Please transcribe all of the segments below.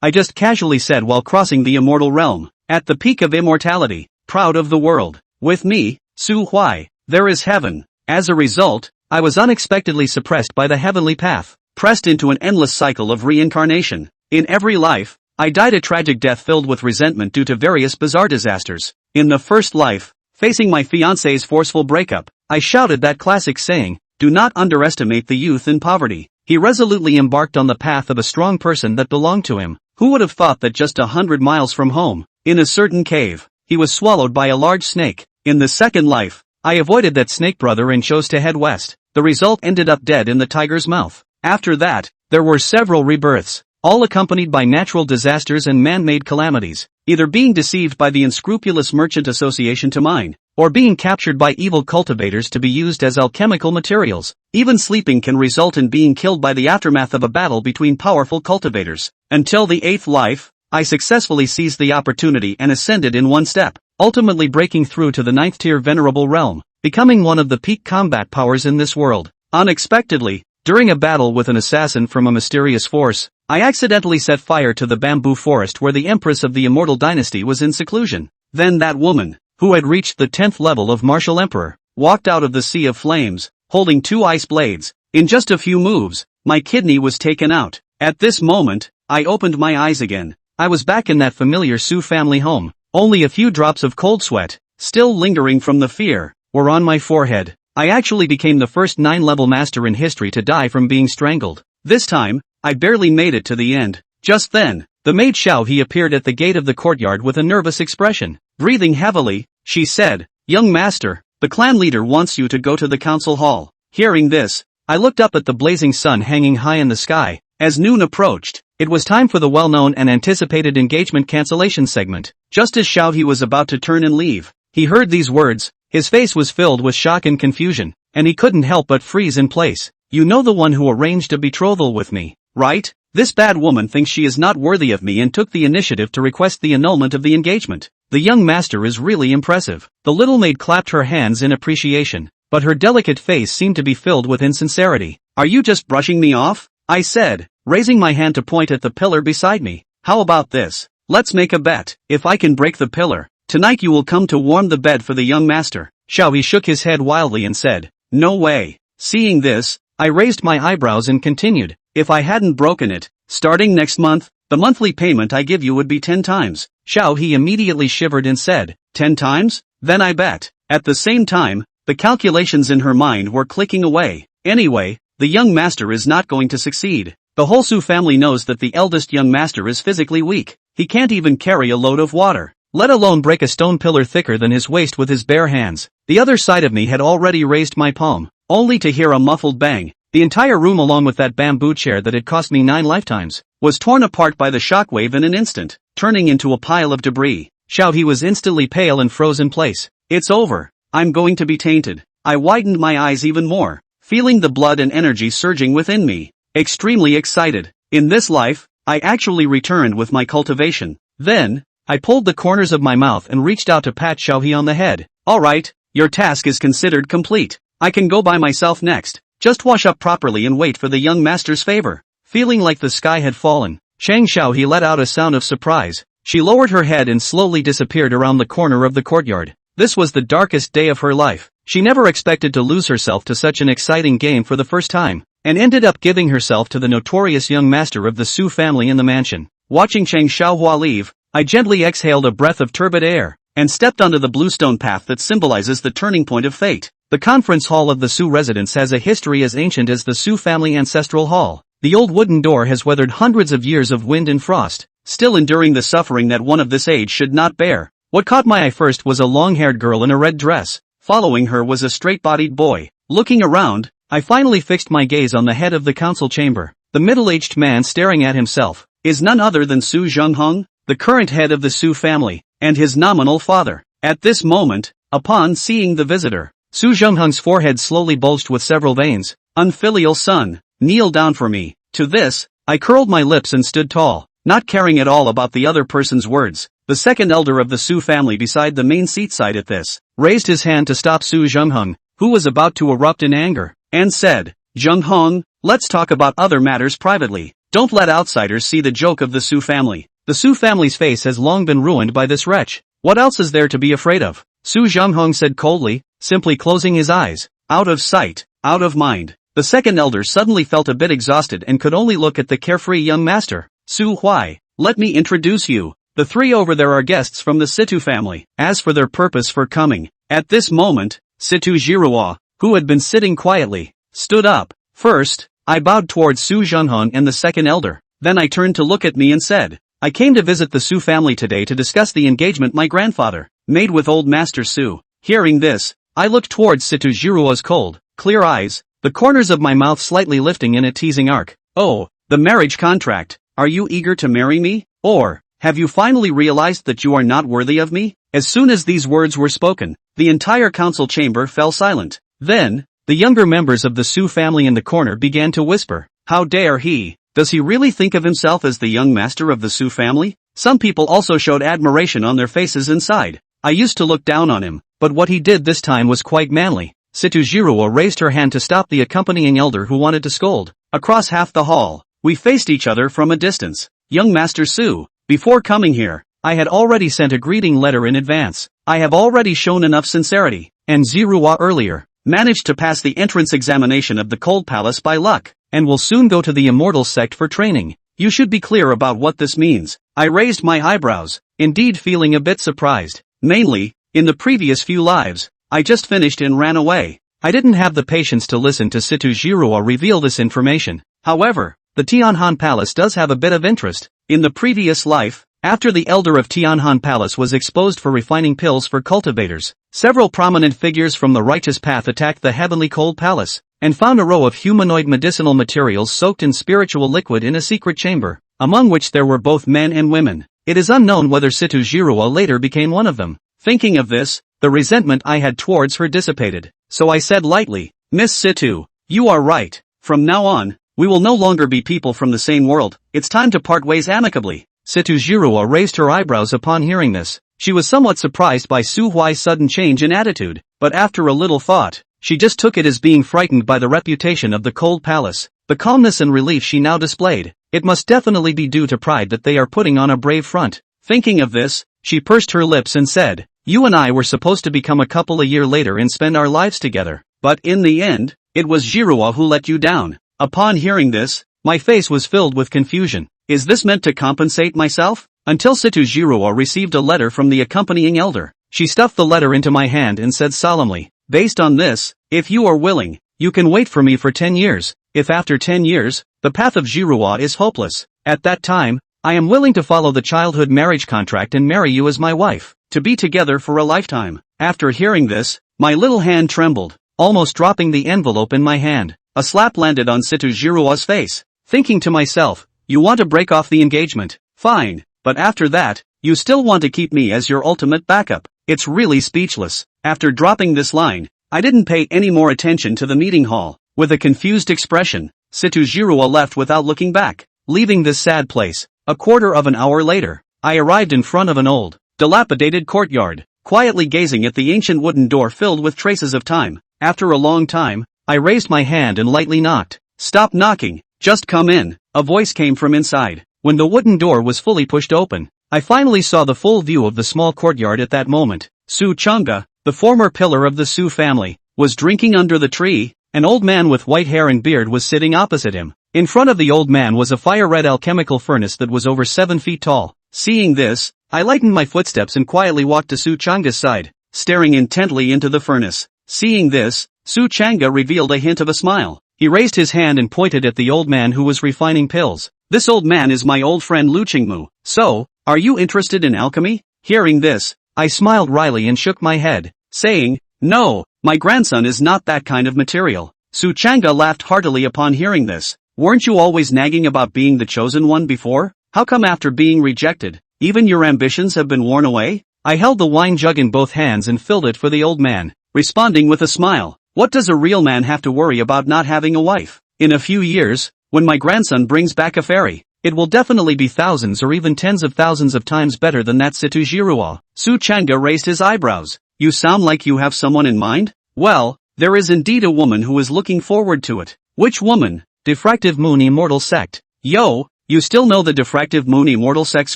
I just casually said while crossing the immortal realm. At the peak of immortality, proud of the world. With me, Su Huai, there is heaven. As a result, I was unexpectedly suppressed by the heavenly path, pressed into an endless cycle of reincarnation. In every life, I died a tragic death filled with resentment due to various bizarre disasters. In the first life, facing my fiancé's forceful breakup, I shouted that classic saying, "Do not underestimate the youth in poverty." He resolutely embarked on the path of a strong person that belonged to him. Who would have thought that just 100 miles from home, in a certain cave, he was swallowed by a large snake? In the second life, I avoided that snake brother and chose to head west. The result ended up dead in the tiger's mouth. After that, there were several rebirths, all accompanied by natural disasters and man-made calamities, either being deceived by the unscrupulous merchant association to mine, or being captured by evil cultivators to be used as alchemical materials. Even sleeping can result in being killed by the aftermath of a battle between powerful cultivators. Until the 8th life, I successfully seized the opportunity and ascended in one step, ultimately breaking through to the 9th tier venerable realm, becoming one of the peak combat powers in this world. Unexpectedly, during a battle with an assassin from a mysterious force, I accidentally set fire to the bamboo forest where the Empress of the Immortal Dynasty was in seclusion. Then that woman, who had reached the 10th level of martial emperor, walked out of the sea of flames, holding 2 ice blades. In just a few moves, my kidney was taken out. At this moment, I opened my eyes again. I was back in that familiar Su family home. Only a few drops of cold sweat, still lingering from the fear, were on my forehead. I actually became the first 9-level master in history to die from being strangled. This time, I barely made it to the end. Just then, the maid Xiao He appeared at the gate of the courtyard with a nervous expression. Breathing heavily, she said, "Young master, the clan leader wants you to go to the council hall." Hearing this, I looked up at the blazing sun hanging high in the sky. As noon approached, it was time for the well-known and anticipated engagement cancellation segment. Just as Xiao He was about to turn and leave, he heard these words. His face was filled with shock and confusion, and he couldn't help but freeze in place. "You know the one who arranged a betrothal with me, right? This bad woman thinks she is not worthy of me and took the initiative to request the annulment of the engagement. The young master is really impressive." The little maid clapped her hands in appreciation, but her delicate face seemed to be filled with insincerity. "Are you just brushing me off?" I said, raising my hand to point at the pillar beside me. "How about this? Let's make a bet. If I can break the pillar, tonight you will come to warm the bed for the young master." Xiao He shook his head wildly and said, "No way." Seeing this, I raised my eyebrows and continued, "If I hadn't broken it, starting next month, the monthly payment I give you would be 10 times. Xiao He immediately shivered and said, 10 times? Then I bet. At the same time, the calculations in her mind were clicking away. Anyway, the young master is not going to succeed. The whole Su family knows that the eldest young master is physically weak. He can't even carry a load of water, let alone break a stone pillar thicker than his waist with his bare hands. The other side of me had already raised my palm, only to hear a muffled bang. The entire room, along with that bamboo chair that had cost me 9 lifetimes, was torn apart by the shockwave in an instant, turning into a pile of debris. Xiao He was instantly pale and froze in place. "It's over. I'm going to be tainted." I widened my eyes even more, feeling the blood and energy surging within me. Extremely excited. In this life, I actually returned with my cultivation. Then, I pulled the corners of my mouth and reached out to pat Xiao He on the head. "Alright, your task is considered complete. I can go by myself next. Just wash up properly and wait for the young master's favor." Feeling like the sky had fallen, Shang Xiao He let out a sound of surprise. She lowered her head and slowly disappeared around the corner of the courtyard. This was the darkest day of her life. She never expected to lose herself to such an exciting game for the first time, and ended up giving herself to the notorious young master of the Su family in the mansion. Watching Chang Xiaohua leave, I gently exhaled a breath of turbid air, and stepped onto the bluestone path that symbolizes the turning point of fate. The conference hall of the Su residence has a history as ancient as the Su family ancestral hall. The old wooden door has weathered hundreds of years of wind and frost, still enduring the suffering that one of this age should not bear. What caught my eye first was a long-haired girl in a red dress. Following her was a straight-bodied boy. Looking around, I finally fixed my gaze on the head of the council chamber. The middle-aged man staring at himself is none other than Su Zhengheng, the current head of the Su family, and his nominal father. At this moment, upon seeing the visitor, Su Zhengheng's forehead slowly bulged with several veins. "Unfilial son, kneel down for me." To this, I curled my lips and stood tall, not caring at all about the other person's words. The second elder of the Su family beside the main seat side at this, raised his hand to stop Su Zhengheng, who was about to erupt in anger, and said, "Zhengheng, let's talk about other matters privately." Don't let outsiders see the joke of the Su family. The Su family's face has long been ruined by this wretch. What else is there to be afraid of? Su Zhenghong said coldly, simply closing his eyes. Out of sight, out of mind. The second elder suddenly felt a bit exhausted and could only look at the carefree young master. Su Huai, let me introduce you. The three over there are guests from the Situ family. As for their purpose for coming, at this moment, Situ Jiruo, who had been sitting quietly, stood up. First, I bowed towards Su Zhenghong and the second elder. Then I turned to look at me and said, I came to visit the Su family today to discuss the engagement my grandfather made with old Master Su. Hearing this, I looked towards Situ Jiruo's cold, clear eyes, the corners of my mouth slightly lifting in a teasing arc. Oh, the marriage contract. Are you eager to marry me? Or, have you finally realized that you are not worthy of me? As soon as these words were spoken, the entire council chamber fell silent. Then, the younger members of the Su family in the corner began to whisper, how dare he? Does he really think of himself as the young master of the Su family? Some people also showed admiration on their faces and sighed. I used to look down on him, but what he did this time was quite manly. Situ Jiruo raised her hand to stop the accompanying elder who wanted to scold. Across half the hall, we faced each other from a distance. Young Master Su, before coming here, I had already sent a greeting letter in advance. I have already shown enough sincerity, and Jiruo earlier managed to pass the entrance examination of the Cold Palace by luck, and will soon go to the Immortal Sect for training. You should be clear about what this means. I raised my eyebrows, indeed feeling a bit surprised. Mainly, in the previous few lives, I just finished and ran away. I didn't have the patience to listen to Situ Jiruo reveal this information. However, the Tianhan Palace does have a bit of interest. In the previous life, after the elder of Tianhan Palace was exposed for refining pills for cultivators, several prominent figures from the righteous path attacked the heavenly Cold Palace, and found a row of humanoid medicinal materials soaked in spiritual liquid in a secret chamber, among which there were both men and women. It is unknown whether Situ Jiruo later became one of them. Thinking of this, the resentment I had towards her dissipated. So I said lightly, Miss Situ, you are right. From now on, we will no longer be people from the same world. It's time to part ways amicably. Situ Jiruo raised her eyebrows upon hearing this. She was somewhat surprised by Su Huai's sudden change in attitude, but after a little thought, she just took it as being frightened by the reputation of the Cold Palace. The calmness and relief she now displayed, it must definitely be due to pride that they are putting on a brave front. Thinking of this, she pursed her lips and said, you and I were supposed to become a couple a year later and spend our lives together, but in the end, it was Jiruo who let you down. Upon hearing this, my face was filled with confusion. Is this meant to compensate myself? Until Situ Jiruo received a letter from the accompanying elder. She stuffed the letter into my hand and said solemnly, based on this, if you are willing, you can wait for me for 10 years. If after 10 years, the path of Jiruo is hopeless, at that time, I am willing to follow the childhood marriage contract and marry you as my wife, to be together for a lifetime. After hearing this, my little hand trembled, almost dropping the envelope in my hand. A slap landed on Situ Jiruo's face. Thinking to myself, you want to break off the engagement, fine, but after that, you still want to keep me as your ultimate backup. It's really speechless. After dropping this line, I didn't pay any more attention to the meeting hall. With a confused expression, Situ Jiruo left without looking back. Leaving this sad place, a quarter of an hour later, I arrived in front of an old, dilapidated courtyard, quietly gazing at the ancient wooden door filled with traces of time. After a long time, I raised my hand and lightly knocked. Stop knocking, just come in, a voice came from inside. When the wooden door was fully pushed open, I finally saw the full view of the small courtyard at that moment. Su Chang'e, the former pillar of the Su family, was drinking under the tree. An old man with white hair and beard was sitting opposite him. In front of the old man was a fire-red alchemical furnace that was over 7 feet tall. Seeing this, I lightened my footsteps and quietly walked to Su Chang'e's side, staring intently into the furnace. Seeing this, Su Chang'e revealed a hint of a smile. He raised his hand and pointed at the old man who was refining pills. This old man is my old friend Lu Qingmu. So, are you interested in alchemy? Hearing this, I smiled wryly and shook my head, saying, no, my grandson is not that kind of material. Su Chang'e laughed heartily upon hearing this. Weren't you always nagging about being the chosen one before? How come after being rejected, even your ambitions have been worn away? I held the wine jug in both hands and filled it for the old man, responding with a smile. What does a real man have to worry about not having a wife? In a few years, when my grandson brings back a fairy, it will definitely be thousands or even tens of thousands of times better than that Situ Jiruo. Su Chang'e raised his eyebrows. You sound like you have someone in mind? Well, there is indeed a woman who is looking forward to it. Which woman? Diffractive Moon Immortal Sect. Yo, you still know the diffractive moon immortal sex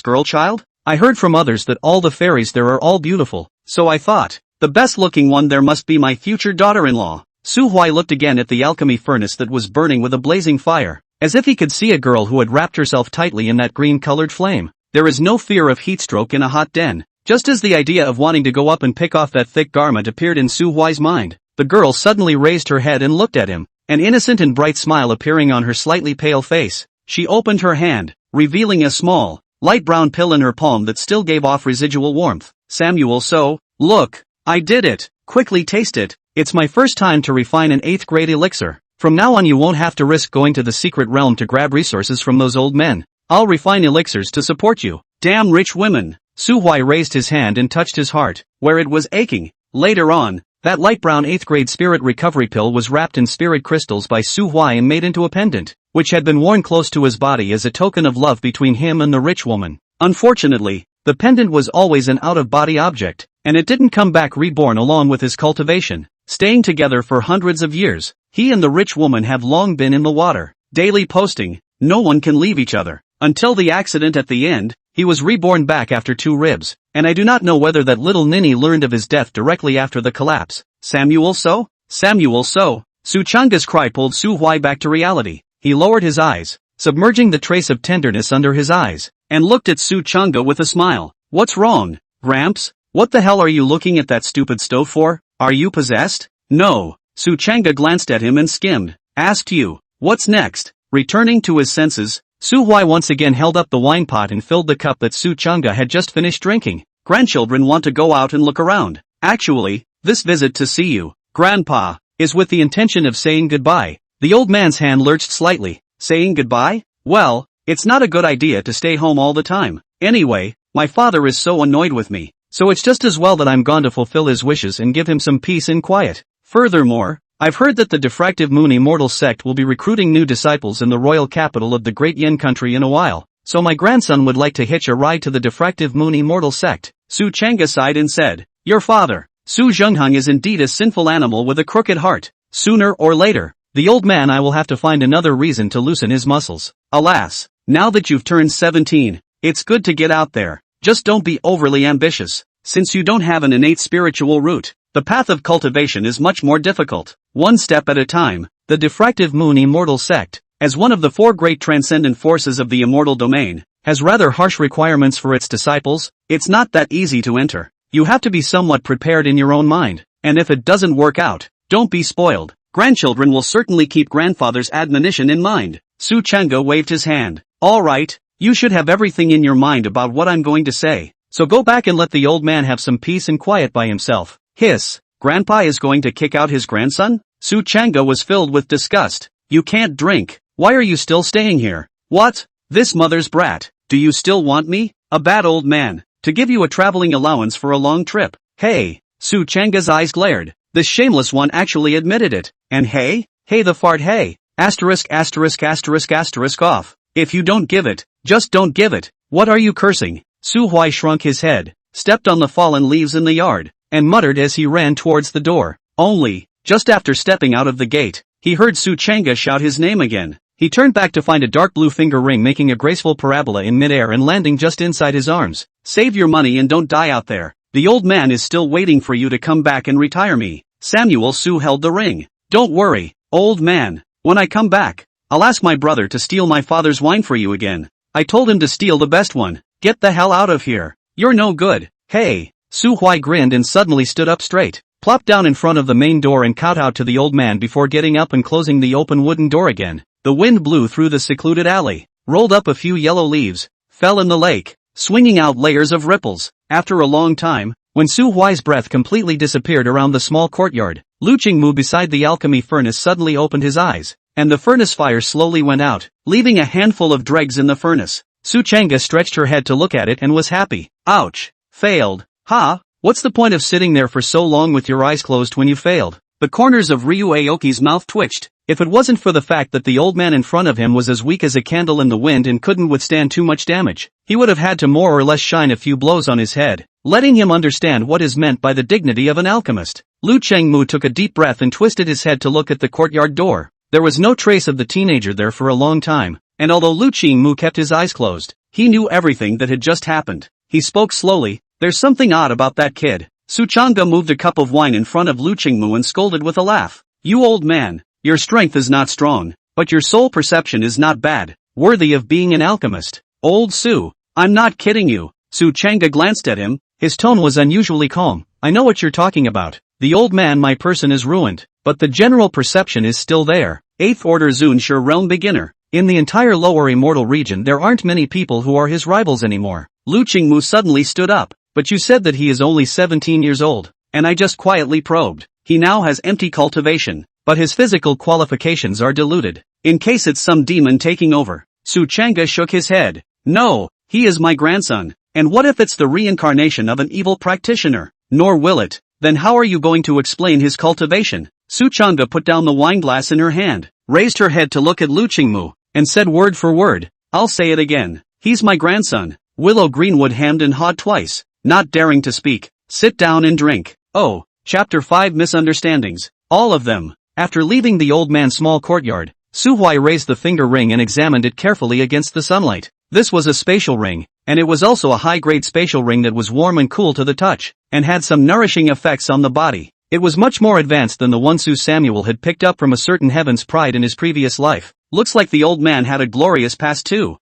girl child? I heard from others that all the fairies there are all beautiful, so I thought, the best looking one there must be my future daughter-in-law. Su Huai looked again at the alchemy furnace that was burning with a blazing fire, as if he could see a girl who had wrapped herself tightly in that green-colored flame. There is no fear of heatstroke in a hot den. Just as the idea of wanting to go up and pick off that thick garment appeared in Su Huai's mind, the girl suddenly raised her head and looked at him, an innocent and bright smile appearing on her slightly pale face. She opened her hand, revealing a small, light brown pill in her palm that still gave off residual warmth. Samuel, so, look, I did it. Quickly taste it. It's my first time to refine an 8th grade elixir. From now on you won't have to risk going to the secret realm to grab resources from those old men. I'll refine elixirs to support you. Damn rich women. Su Huai raised his hand and touched his heart, where it was aching. Later on, that light brown 8th grade spirit recovery pill was wrapped in spirit crystals by Su Huai and made into a pendant, which had been worn close to his body as a token of love between him and the rich woman. Unfortunately, the pendant was always an out-of-body object, and it didn't come back reborn along with his cultivation. Staying together for hundreds of years, he and the rich woman have long been in the water, daily posting, no one can leave each other. Until the accident at the end, he was reborn back after 2 ribs, and I do not know whether that little ninny learned of his death directly after the collapse. Samuel so? Samuel so? Su Chang's cry pulled Su Huai back to reality. He lowered his eyes, submerging the trace of tenderness under his eyes, and looked at Su Chang'e with a smile. What's wrong, Gramps? What the hell are you looking at that stupid stove for? Are you possessed? No. Su Chang'e glanced at him and skimmed. Asked you. What's next? Returning to his senses, Su Huai once again held up the wine pot and filled the cup that Su Chang'e had just finished drinking. Grandchildren want to go out and look around. Actually, this visit to see you, Grandpa, is with the intention of saying goodbye. The old man's hand lurched slightly. Saying goodbye? Well, it's not a good idea to stay home all the time. Anyway, my father is so annoyed with me, so it's just as well that I'm gone to fulfill his wishes and give him some peace and quiet. Furthermore, I've heard that the Diffractive Moon Immortal sect will be recruiting new disciples in the royal capital of the Great Yin country in a while, so my grandson would like to hitch a ride to the Diffractive Moon Immortal sect. Su Chang'e sighed and said, Your father, Su Zhengheng, is indeed a sinful animal with a crooked heart. Sooner or later, the old man I will have to find another reason to loosen his muscles. Alas, now that you've turned 17, it's good to get out there. Just don't be overly ambitious. Since you don't have an innate spiritual root, the path of cultivation is much more difficult. One step at a time. The Diffractive Moon Immortal sect, as one of the 4 great transcendent forces of the immortal domain, has rather harsh requirements for its disciples. It's not that easy to enter. You have to be somewhat prepared in your own mind, and if it doesn't work out, don't be spoiled. Grandchildren will certainly keep grandfather's admonition in mind. Su Chang'e waved his hand. All right, you should have everything in your mind about what I'm going to say, so go back and let the old man have some peace and quiet by himself. Hiss. Grandpa is going to kick out his grandson? Su Chang'e was filled with disgust. You can't drink. Why are you still staying here? What? This mother's brat. Do you still want me, a bad old man, to give you a traveling allowance for a long trip? Hey. Su Chang'e's eyes glared. This shameless one actually admitted it. And hey? Hey the fart hey. Asterisk asterisk asterisk asterisk off. If you don't give it, just don't give it. What are you cursing? Su Huai shrunk his head, stepped on the fallen leaves in the yard, and muttered as he ran towards the door. Only, just after stepping out of the gate, he heard Su Chang'e shout his name again. He turned back to find a dark blue finger ring making a graceful parabola in midair and landing just inside his arms. Save your money and don't die out there. The old man is still waiting for you to come back and retire me. Samuel Su held the ring. Don't worry, old man. When I come back, I'll ask my brother to steal my father's wine for you again. I told him to steal the best one. Get the hell out of here. You're no good. Hey. Su Huai grinned and suddenly stood up straight, plopped down in front of the main door and kowtowed to the old man before getting up and closing the open wooden door again. The wind blew through the secluded alley, rolled up a few yellow leaves, fell in the lake, swinging out layers of ripples. After a long time, when Su Huai's breath completely disappeared around the small courtyard, Lu Qingmu beside the alchemy furnace suddenly opened his eyes, and the furnace fire slowly went out, leaving a handful of dregs in the furnace. Su Chang'e stretched her head to look at it and was happy. Ouch. Failed. Ha? What's the point of sitting there for so long with your eyes closed when you failed? The corners of Ryu Aoki's mouth twitched. If it wasn't for the fact that the old man in front of him was as weak as a candle in the wind and couldn't withstand too much damage, he would have had to more or less shine a few blows on his head, letting him understand what is meant by the dignity of an alchemist. Lu Chengmu took a deep breath and twisted his head to look at the courtyard door. There was no trace of the teenager there for a long time, and although Lu Qingmu kept his eyes closed, he knew everything that had just happened. He spoke slowly. There's something odd about that kid. Su Changge moved a cup of wine in front of Lu Qingmu and scolded with a laugh. You old man, your strength is not strong, but your soul perception is not bad, worthy of being an alchemist. Old Su, I'm not kidding you. Su Changge glanced at him. His tone was unusually calm. I know what you're talking about. The old man, my person is ruined, but the general perception is still there. 8th Order Zunshi Realm Beginner. In the entire lower immortal region there aren't many people who are his rivals anymore. Lu Qingmu suddenly stood up. But you said that he is only 17 years old, and I just quietly probed. He now has empty cultivation, but his physical qualifications are diluted. In case it's some demon taking over. Su Changge shook his head. No, he is my grandson, and what if it's the reincarnation of an evil practitioner? Nor will it. Then how are you going to explain his cultivation? Su Changge put down the wineglass in her hand, raised her head to look at Lu Qingmu, and said word for word, I'll say it again. He's my grandson. Willow Greenwood hemmed and hawed twice. Not daring to speak. Sit down and drink. Oh, Chapter 5 Misunderstandings. All of them. After leaving the old man's small courtyard, Su Huai raised the finger ring and examined it carefully against the sunlight. This was a spatial ring, and it was also a high-grade spatial ring that was warm and cool to the touch, and had some nourishing effects on the body. It was much more advanced than the one Su Samuel had picked up from a certain heaven's pride in his previous life. Looks like the old man had a glorious past too.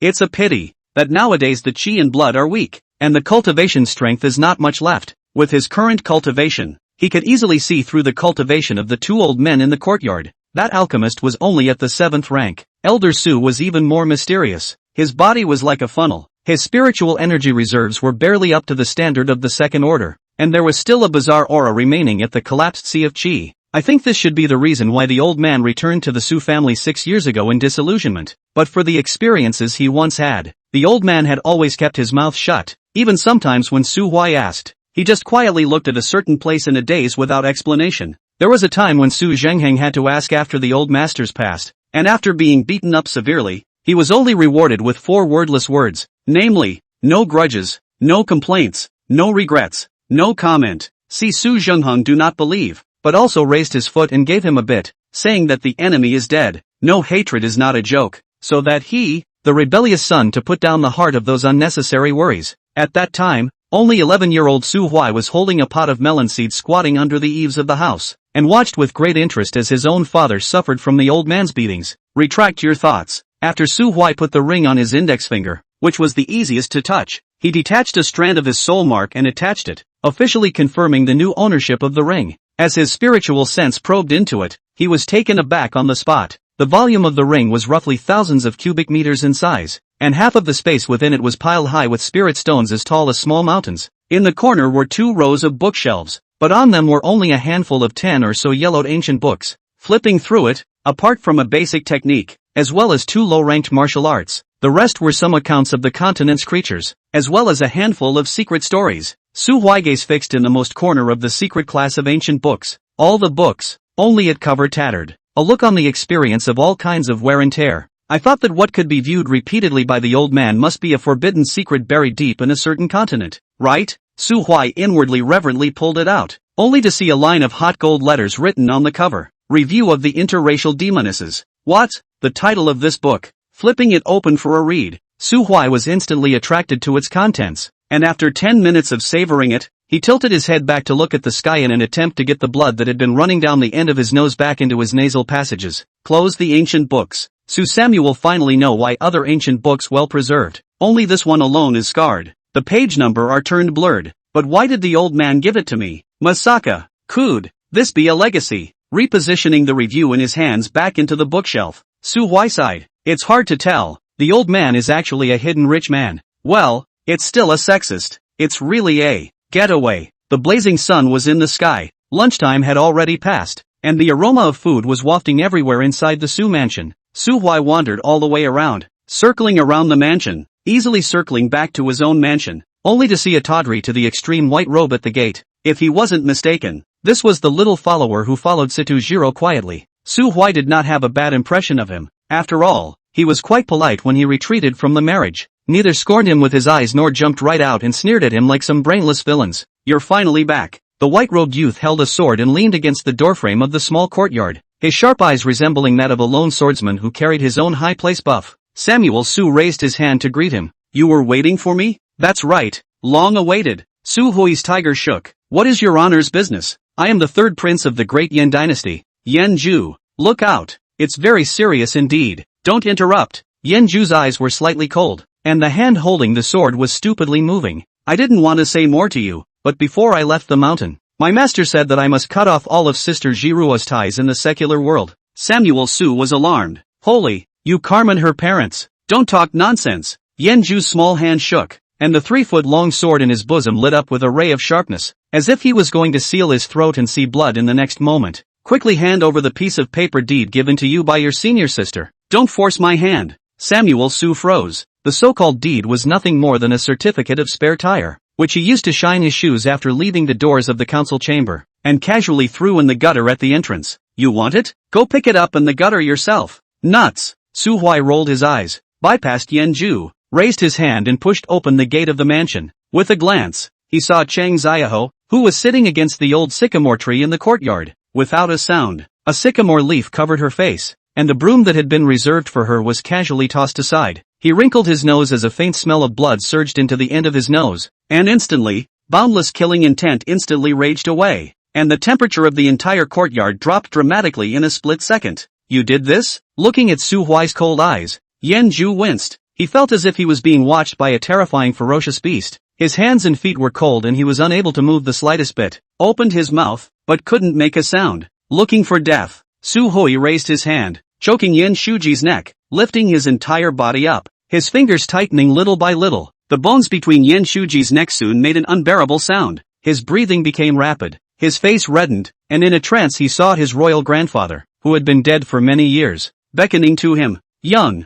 It's a pity that nowadays the chi and blood are weak, and the cultivation strength is not much left. With his current cultivation, he could easily see through the cultivation of the two old men in the courtyard. That alchemist was only at the 7th rank. Elder Su was even more mysterious. His body was like a funnel. His spiritual energy reserves were barely up to the standard of the 2nd order, and there was still a bizarre aura remaining at the collapsed sea of chi. I think this should be the reason why the old man returned to the Su family 6 years ago in disillusionment. But for the experiences he once had, the old man had always kept his mouth shut. Even sometimes when Su Huai asked, he just quietly looked at a certain place in a daze without explanation. There was a time when Su Zhengheng had to ask after the old master's past, and after being beaten up severely, he was only rewarded with 4 wordless words, namely, no grudges, no complaints, no regrets, no comment. See Su Zhengheng do not believe, but also raised his foot and gave him a bit, saying that the enemy is dead. No hatred is not a joke, so that he, the rebellious son, to put down the heart of those unnecessary worries. At that time, only 11-year-old Su Huai was holding a pot of melon seeds squatting under the eaves of the house, and watched with great interest as his own father suffered from the old man's beatings. Retract your thoughts. After Su Huai put the ring on his index finger, which was the easiest to touch, he detached a strand of his soul mark and attached it, officially confirming the new ownership of the ring. As his spiritual sense probed into it, he was taken aback on the spot. The volume of the ring was roughly thousands of cubic meters in size, and half of the space within it was piled high with spirit stones as tall as small mountains. In the corner were 2 rows of bookshelves, but on them were only a handful of 10 or so yellowed ancient books. Flipping through it, apart from a basic technique, as well as 2 low-ranked martial arts, the rest were some accounts of the continent's creatures, as well as a handful of secret stories. Su Huai gaze fixed in the most corner of the secret class of ancient books. All the books, only its cover tattered. A look on the experience of all kinds of wear and tear. I thought that what could be viewed repeatedly by the old man must be a forbidden secret buried deep in a certain continent, right? Su Huai inwardly reverently pulled it out, only to see a line of hot gold letters written on the cover. Review of the interracial demonesses. What? The title of this book. Flipping it open for a read, Su Huai was instantly attracted to its contents, and after 10 minutes of savoring it, he tilted his head back to look at the sky in an attempt to get the blood that had been running down the end of his nose back into his nasal passages. Close the ancient books. Su Samuel finally know why other ancient books well preserved, only this one alone is scarred. The page number are turned blurred. But why did the old man give it to me? Masaka. Could this be a legacy? Repositioning the review in his hands back into the bookshelf, Su Huai sighed. It's hard to tell. The old man is actually a hidden rich man. Well, it's still a sexist. It's really a getaway. The blazing sun was in the sky, lunchtime had already passed, and the aroma of food was wafting everywhere inside the Su mansion. Su Huai wandered all the way around, circling around the mansion, easily circling back to his own mansion, only to see a tawdry to the extreme white robe at the gate. If he wasn't mistaken, this was the little follower who followed Situjiro quietly. Su Huai did not have a bad impression of him. After all, he was quite polite when he retreated from the marriage, neither scorned him with his eyes nor jumped right out and sneered at him like some brainless villains. You're finally back. The white-robed youth held a sword and leaned against the doorframe of the small courtyard, his sharp eyes resembling that of a lone swordsman who carried his own high-place buff. Samuel Su raised his hand to greet him. You were waiting for me? That's right, long awaited. Su Hui's tiger shook. What is your honor's business? I am the third prince of the great Yan dynasty. Yan Ju. Look out. It's very serious indeed. Don't interrupt. Yan Ju's eyes were slightly cold, and the hand holding the sword was stupidly moving. I didn't want to say more to you, but before I left the mountain, my master said that I must cut off all of Sister Jiruo's ties in the secular world. Samuel Su was alarmed. Holy, you Carmen her parents. Don't talk nonsense. Yan Ju's small hand shook, and the 3-foot-long sword in his bosom lit up with a ray of sharpness, as if he was going to seal his throat and see blood in the next moment. Quickly hand over the piece of paper deed given to you by your senior sister. Don't force my hand. Samuel Su froze. The so-called deed was nothing more than a certificate of spare tire, which he used to shine his shoes after leaving the doors of the council chamber, and casually threw in the gutter at the entrance. You want it? Go pick it up in the gutter yourself. Nuts. Su Hui rolled his eyes, bypassed Yan Ju, raised his hand and pushed open the gate of the mansion. With a glance, he saw Chang Xiaoho, who was sitting against the old sycamore tree in the courtyard. Without a sound, a sycamore leaf covered her face, and the broom that had been reserved for her was casually tossed aside. He wrinkled his nose as a faint smell of blood surged into the end of his nose, and instantly, boundless killing intent instantly raged away, and the temperature of the entire courtyard dropped dramatically in a split second. You did this? Looking at Su Hui's cold eyes, Yan Ju winced. He felt as if he was being watched by a terrifying ferocious beast. His hands and feet were cold and he was unable to move the slightest bit. Opened his mouth, but couldn't make a sound. Looking for death, Su Hui raised his hand, choking Yan Shuji's neck, lifting his entire body up, his fingers tightening little by little. The bones between Yan Shuji's neck soon made an unbearable sound. His breathing became rapid, his face reddened, and in a trance he saw his royal grandfather, who had been dead for many years, beckoning to him. Young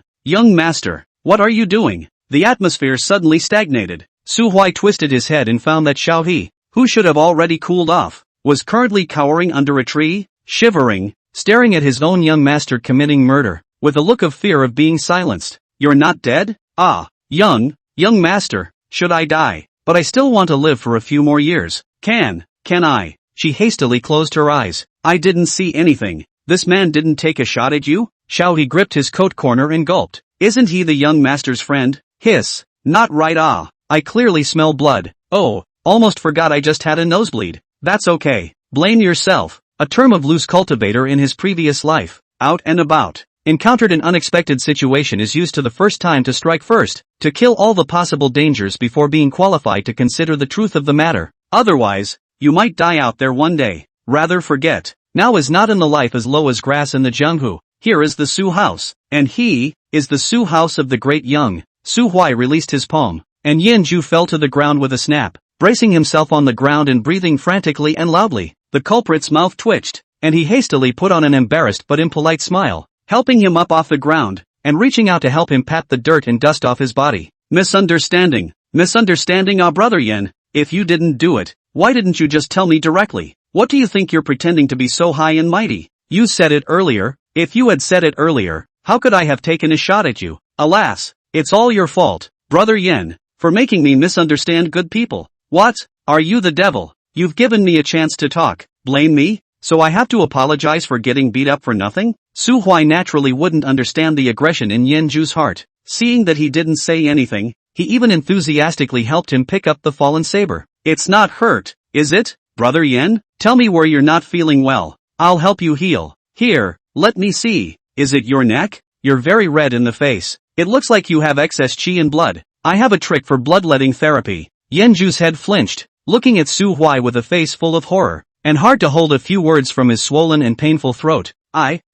master, what are you doing? The atmosphere suddenly stagnated. Su Hui twisted his head and found that Xiao He, who should have already cooled off, was currently cowering under a tree, shivering, staring at his own young master committing murder, with a look of fear of being silenced. You're not dead? Ah, young master, should I die? But I still want to live for a few more years. Can I? She hastily closed her eyes. I didn't see anything. This man didn't take a shot at you? Xiao He gripped his coat corner and gulped. Isn't he the young master's friend? Hiss. Not right. Ah, I clearly smell blood. Oh, almost forgot I just had a nosebleed. That's okay. Blame yourself. A term of loose cultivator in his previous life. Out and about. Encountered an unexpected situation is used to the first time to strike first, to kill all the possible dangers before being qualified to consider the truth of the matter. Otherwise, you might die out there one day. Rather forget. Now is not in the life as low as grass in the Jianghu. Here is the Su house, and he is the Su house of the great young. Su Hui released his palm, and Yan Ju fell to the ground with a snap, bracing himself on the ground and breathing frantically and loudly. The culprit's mouth twitched, and he hastily put on an embarrassed but impolite smile, helping him up off the ground, and reaching out to help him pat the dirt and dust off his body. Misunderstanding, ah brother Yan, if you didn't do it, why didn't you just tell me directly? What do you think you're pretending to be so high and mighty? You said it earlier. If you had said it earlier, how could I have taken a shot at you? Alas, it's all your fault, brother Yan, for making me misunderstand good people. What? Are you the devil? You've given me a chance to talk. Blame me? So I have to apologize for getting beat up for nothing? Su Hui naturally wouldn't understand the aggression in Yan Ju's heart. Seeing that he didn't say anything, he even enthusiastically helped him pick up the fallen saber. It's not hurt, is it, brother Yan? Tell me where you're not feeling well. I'll help you heal. Here, let me see. Is it your neck? You're very red in the face. It looks like you have excess qi and blood. I have a trick for bloodletting therapy. Yan Ju's head flinched, looking at Su Hui with a face full of horror, and hard to hold a few words from his swollen and painful throat.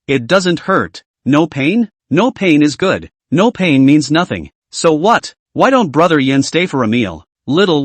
It doesn't hurt. No pain? No pain is good. No pain means nothing. So what? Why don't brother Yan stay for a meal? Little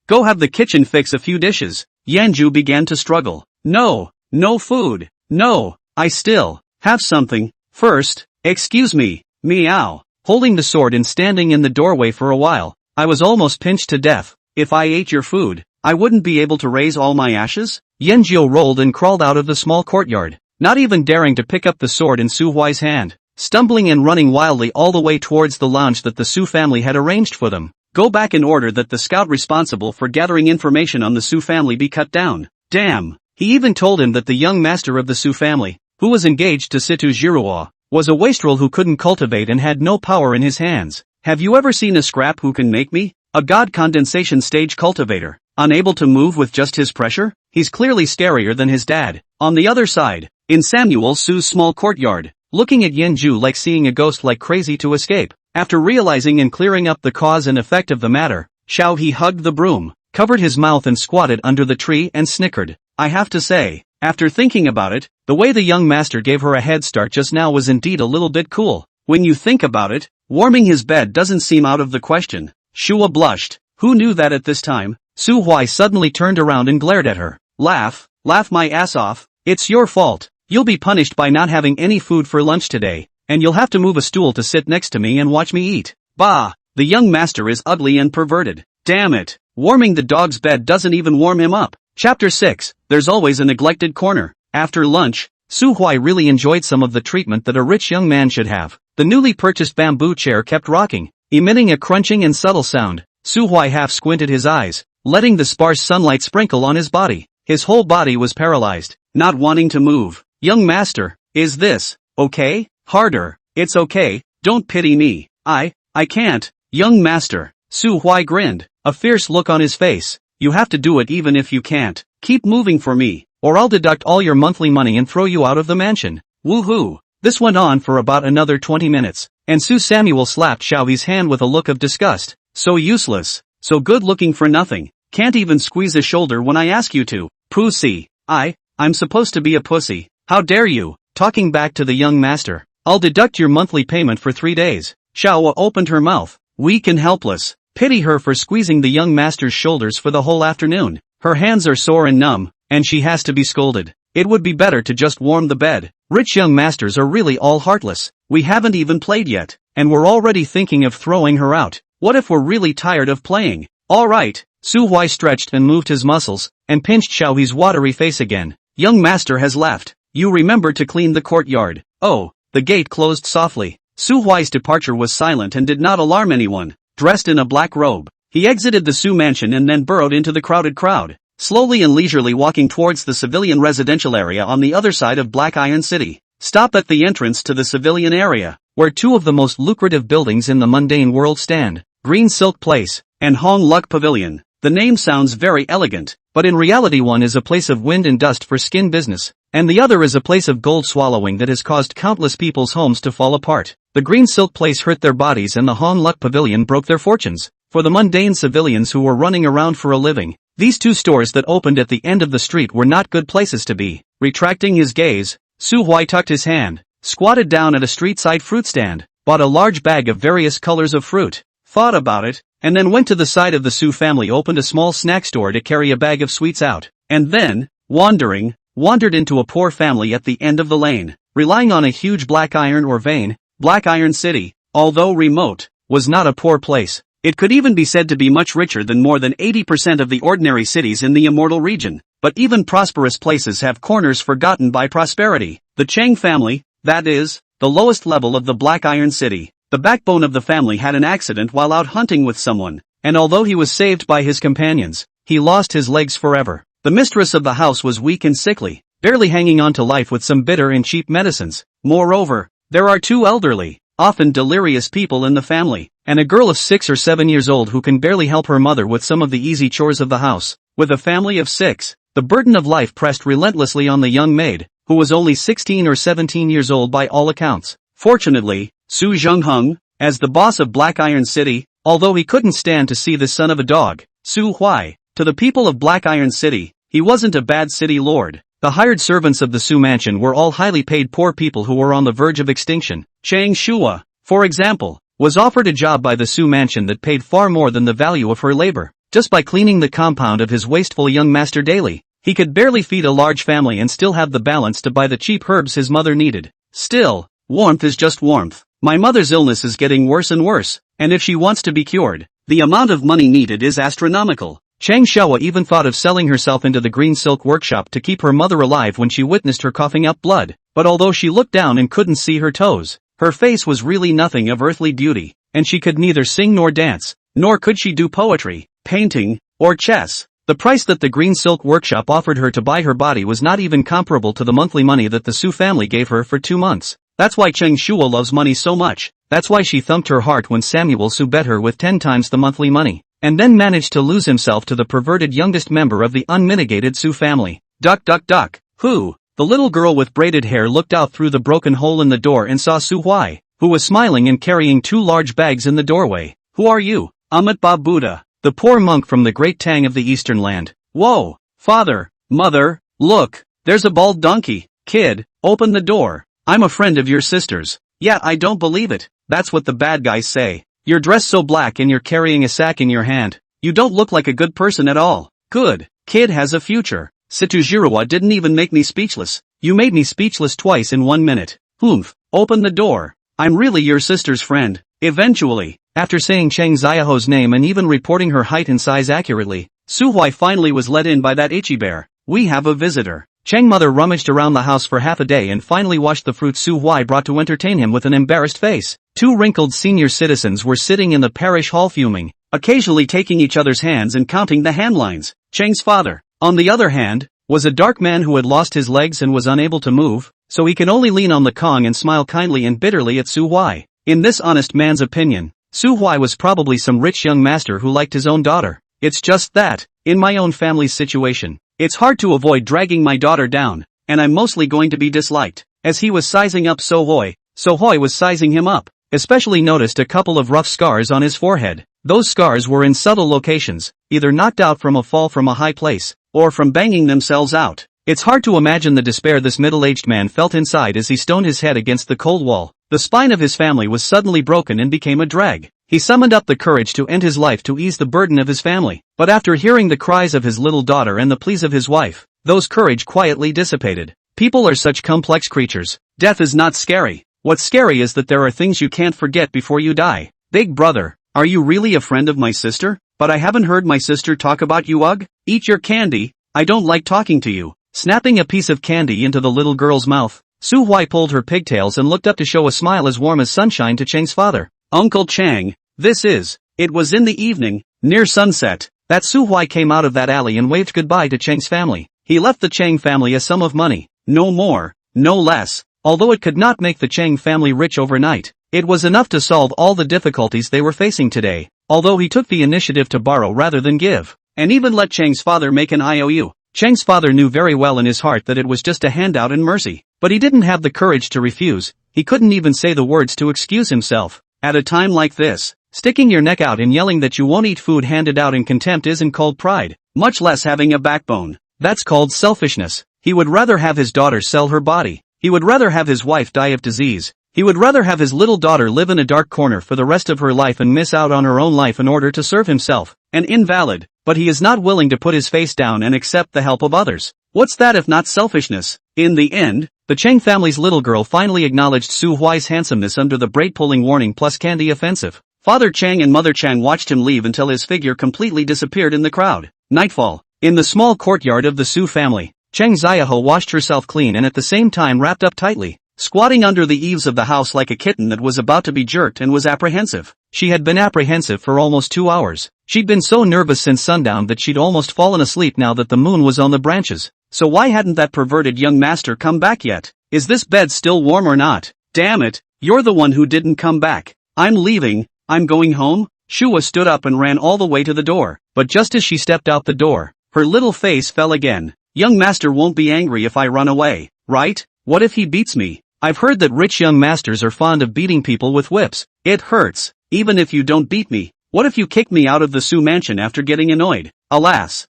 go have the kitchen fix a few dishes. Yan Ju began to struggle. No food. No, I still have something. First, excuse me, meow. Holding the sword and standing in the doorway for a while, I was almost pinched to death. If I ate your food, I wouldn't be able to raise all my ashes? Yanjiu rolled and crawled out of the small courtyard, not even daring to pick up the sword in Su Hui's hand, stumbling and running wildly all the way towards the lounge that the Su family had arranged for them. Go back and order that the scout responsible for gathering information on the Su family be cut down. Damn! He even told him that the young master of the Su family, who was engaged to Situ Jiruo, was a wastrel who couldn't cultivate and had no power in his hands. Have you ever seen a scrap who can make me? A god condensation stage cultivator, unable to move with just his pressure? He's clearly scarier than his dad. On the other side, in Samuel Su's small courtyard, looking at Yenju like seeing a ghost like crazy to escape. After realizing and clearing up the cause and effect of the matter, Xiao He hugged the broom, covered his mouth and squatted under the tree and snickered. I have to say, after thinking about it, the way the young master gave her a head start just now was indeed a little bit cool. When you think about it, warming his bed doesn't seem out of the question. Shua blushed. Who knew that at this time? Su Huai suddenly turned around and glared at her. Laugh my ass off. It's your fault. You'll be punished by not having any food for lunch today, and you'll have to move a stool to sit next to me and watch me eat. Bah! The young master is ugly and perverted. Damn it. Warming the dog's bed doesn't even warm him up. Chapter 6. There's always a neglected corner. After lunch, Su Huai really enjoyed some of the treatment that a rich young man should have. The newly purchased bamboo chair kept rocking, emitting a crunching and subtle sound. Su Huai half squinted his eyes, letting the sparse sunlight sprinkle on his body. His whole body was paralyzed, not wanting to move. Young master, is this okay? Harder. It's okay, don't pity me. I can't. Young master. Su Huai grinned, a fierce look on his face. You have to do it even if you can't. Keep moving for me, or I'll deduct all your monthly money and throw you out of the mansion. Woohoo! This went on for about another 20 minutes, and Su Samuel slapped Xiaohi's hand with a look of disgust. So useless, so good looking for nothing, can't even squeeze a shoulder when I ask you to. Pussy. I'm supposed to be a pussy. How dare you? Talking back to the young master. I'll deduct your monthly payment for 3 days. Xiao opened her mouth, weak and helpless. Pity her for squeezing the young master's shoulders for the whole afternoon. Her hands are sore and numb, and she has to be scolded. It would be better to just warm the bed. Rich young masters are really all heartless. We haven't even played yet, and we're already thinking of throwing her out. What if we're really tired of playing? Alright. Su Huai stretched and moved his muscles, and pinched Xiaohi's watery face again. Young master has left. You remember to clean the courtyard. Oh, the gate closed softly. Su Huai's departure was silent and did not alarm anyone. Dressed in a black robe, he exited the Su mansion and then burrowed into the crowded crowd, slowly and leisurely walking towards the civilian residential area on the other side of Black Iron City. Stop at the entrance to the civilian area, where two of the most lucrative buildings in the mundane world stand, Green Silk Place and Hong Luk Pavilion. The name sounds very elegant, but in reality one is a place of wind and dust for skin business, and the other is a place of gold swallowing that has caused countless people's homes to fall apart. The Green Silk Place hurt their bodies and the Hong Luk Pavilion broke their fortunes. For the mundane civilians who were running around for a living, these two stores that opened at the end of the street were not good places to be. Retracting his gaze, Su Huai tucked his hand, squatted down at a street-side fruit stand, bought a large bag of various colors of fruit, thought about it, and then went to the side of the Su family, opened a small snack store to carry a bag of sweets out, and then, wandered into a poor family at the end of the lane, relying on a huge black iron or vein. Black Iron City, although remote, was not a poor place. It could even be said to be much richer than more than 80% of the ordinary cities in the Immortal region. But even prosperous places have corners forgotten by prosperity. The Chang family, that is, the lowest level of the Black Iron City. The backbone of the family had an accident while out hunting with someone, and although he was saved by his companions, he lost his legs forever. The mistress of the house was weak and sickly, barely hanging on to life with some bitter and cheap medicines. Moreover, there are two elderly, often delirious people in the family, and a girl of 6 or 7 years old who can barely help her mother with some of the easy chores of the house. With a family of 6, the burden of life pressed relentlessly on the young maid, who was only 16 or 17 years old by all accounts. Fortunately, Su Zhengheng, as the boss of Black Iron City, although he couldn't stand to see the son of a dog, Su Huai, to the people of Black Iron City, he wasn't a bad city lord. The hired servants of the Su mansion were all highly paid poor people who were on the verge of extinction. Chang Shua, for example, was offered a job by the Su mansion that paid far more than the value of her labor. Just by cleaning the compound of his wasteful young master daily, he could barely feed a large family and still have the balance to buy the cheap herbs his mother needed. Still, warmth is just warmth. My mother's illness is getting worse and worse, and if she wants to be cured, the amount of money needed is astronomical. Chang Shua even thought of selling herself into the Green Silk Workshop to keep her mother alive when she witnessed her coughing up blood, but although she looked down and couldn't see her toes, her face was really nothing of earthly beauty, and she could neither sing nor dance, nor could she do poetry, painting, or chess. The price that the Green Silk Workshop offered her to buy her body was not even comparable to the monthly money that the Su family gave her for 2 months. That's why Cheng Shua loves money so much. That's why she thumped her heart when Samuel Su bet her with 10 times the monthly money, and then managed to lose himself to the perverted youngest member of the unmitigated Su family. Duck duck duck. Who? The little girl with braided hair looked out through the broken hole in the door and saw Su Huai, who was smiling and carrying 2 large bags in the doorway. Who are you? Amat Ba Buddha, the poor monk from the great Tang of the Eastern land. Whoa! Father, mother, look, there's a bald donkey. Kid, open the door. I'm a friend of your sister's. Yeah, I don't believe it. That's what the bad guys say. You're dressed so black and you're carrying a sack in your hand. You don't look like a good person at all. Good. Kid has a future. Situjiruwa didn't even make me speechless. You made me speechless twice in 1 minute. Humph. Open the door. I'm really your sister's friend. Eventually, after saying Cheng Xiaoho's name and even reporting her height and size accurately, Su Huai finally was let in by that itchy bear. We have a visitor. Cheng mother rummaged around the house for half a day and finally washed the fruit Su Huai brought to entertain him with an embarrassed face. 2 wrinkled senior citizens were sitting in the parish hall fuming, occasionally taking each other's hands and counting the handlines. Cheng's father, on the other hand, was a dark man who had lost his legs and was unable to move, so he could only lean on the Kong and smile kindly and bitterly at Su Huai. In this honest man's opinion, Su Huai was probably some rich young master who liked his own daughter. It's just that, in my own family's situation, it's hard to avoid dragging my daughter down, and I'm mostly going to be disliked. As he was sizing up So Hoi was sizing him up, especially noticed a couple of rough scars on his forehead. Those scars were in subtle locations, either knocked out from a fall from a high place, or from banging themselves out. It's hard to imagine the despair this middle-aged man felt inside as he stoned his head against the cold wall. The spine of his family was suddenly broken and became a drag. He summoned up the courage to end his life to ease the burden of his family, but after hearing the cries of his little daughter and the pleas of his wife, those courage quietly dissipated. People are such complex creatures. Death is not scary. What's scary is that there are things you can't forget before you die. Big brother, are you really a friend of my sister? But I haven't heard my sister talk about you. Ugh? Eat your candy. I don't like talking to you. Snapping a piece of candy into the little girl's mouth, Su Huai pulled her pigtails and looked up to show a smile as warm as sunshine to Cheng's father. Uncle Chang, it was in the evening, near sunset, that Su Huai came out of that alley and waved goodbye to Cheng's family. He left the Chang family a sum of money, no more, no less. Although it could not make the Chang family rich overnight, it was enough to solve all the difficulties they were facing today. Although he took the initiative to borrow rather than give, and even let Cheng's father make an IOU. Cheng's father knew very well in his heart that it was just a handout and mercy, but he didn't have the courage to refuse. He couldn't even say the words to excuse himself. At a time like this, sticking your neck out and yelling that you won't eat food handed out in contempt isn't called pride, much less having a backbone. That's called selfishness. He would rather have his daughter sell her body. He would rather have his wife die of disease. He would rather have his little daughter live in a dark corner for the rest of her life and miss out on her own life in order to serve himself. An invalid, but he is not willing to put his face down and accept the help of others. What's that if not selfishness? In the end, the Cheng family's little girl finally acknowledged Su Huai's handsomeness under the braid-pulling warning plus candy offensive. Father Chang and Mother Chang watched him leave until his figure completely disappeared in the crowd. Nightfall. In the small courtyard of the Su family, Cheng Xiaoho washed herself clean and at the same time wrapped up tightly, squatting under the eaves of the house like a kitten that was about to be jerked and was apprehensive. She had been apprehensive for almost 2 hours. She'd been so nervous since sundown that she'd almost fallen asleep now that the moon was on the branches. So why hadn't that perverted young master come back yet? Is this bed still warm or not? Damn it, you're the one who didn't come back. I'm leaving, I'm going home. Shua stood up and ran all the way to the door, but just as she stepped out the door, her little face fell again. Young master won't be angry if I run away, right? What if he beats me? I've heard that rich young masters are fond of beating people with whips. It hurts, even if you don't beat me. What if you kick me out of the Su mansion after getting annoyed? Alas,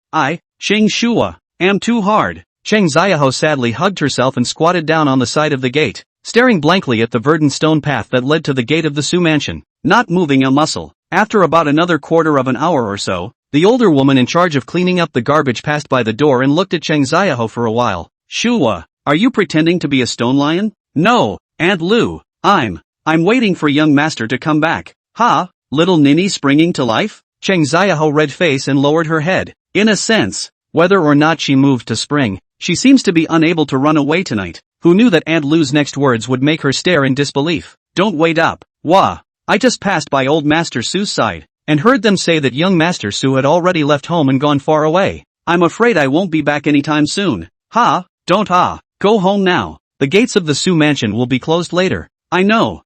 Cheng Shua, am too hard. Cheng Xiaoho sadly hugged herself and squatted down on the side of the gate, staring blankly at the verdant stone path that led to the gate of the Su mansion, not moving a muscle. After about another quarter of an hour or so, the older woman in charge of cleaning up the garbage passed by the door and looked at Cheng Xiaoho for a while. Shua, are you pretending to be a stone lion? No, Aunt Lu, I'm waiting for young master to come back. Ha, little ninny springing to life? Cheng Xiaoho red face and lowered her head. In a sense, whether or not she moved to spring, she seems to be unable to run away tonight. Who knew that Aunt Lu's next words would make her stare in disbelief? Don't wait up. Wah, I just passed by old Master Su's side, and heard them say that young Master Su had already left home and gone far away. I'm afraid I won't be back anytime soon. Ha, don't ha, go home now. The gates of the Su mansion will be closed later. I know.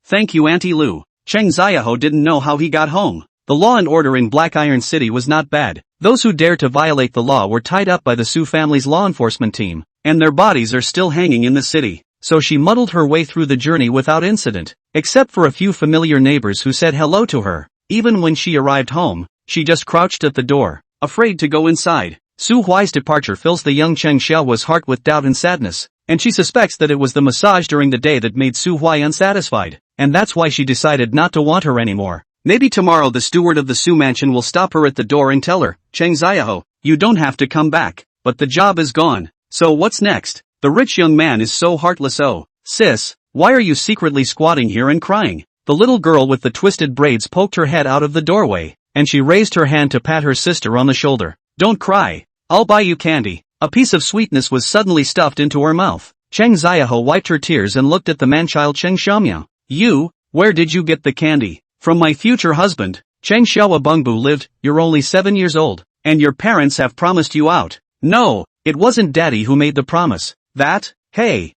Thank you Auntie Lu. Cheng Xiaoho didn't know how he got home. The law and order in Black Iron City was not bad. Those who dared to violate the law were tied up by the Su family's law enforcement team, and their bodies are still hanging in the city. So she muddled her way through the journey without incident, except for a few familiar neighbors who said hello to her. Even when she arrived home, she just crouched at the door, afraid to go inside. Su Huai's departure fills the young Cheng Xiaohua's heart with doubt and sadness, and she suspects that it was the massage during the day that made Su Huai unsatisfied, and that's why she decided not to want her anymore. Maybe tomorrow the steward of the Su mansion will stop her at the door and tell her, Cheng Xiaoho, you don't have to come back, but the job is gone. So what's next? The rich young man is so heartless. Oh, sis, why are you secretly squatting here and crying? The little girl with the twisted braids poked her head out of the doorway, and she raised her hand to pat her sister on the shoulder. Don't cry. I'll buy you candy. A piece of sweetness was suddenly stuffed into her mouth. Cheng Xiaoho wiped her tears and looked at the man-child Cheng Xiaomiao. You, where did you get the candy? From my future husband. Cheng Xiaohua Bengbu lived. You're only 7 years old, and your parents have promised you out. No, it wasn't daddy who made the promise. That? Hey,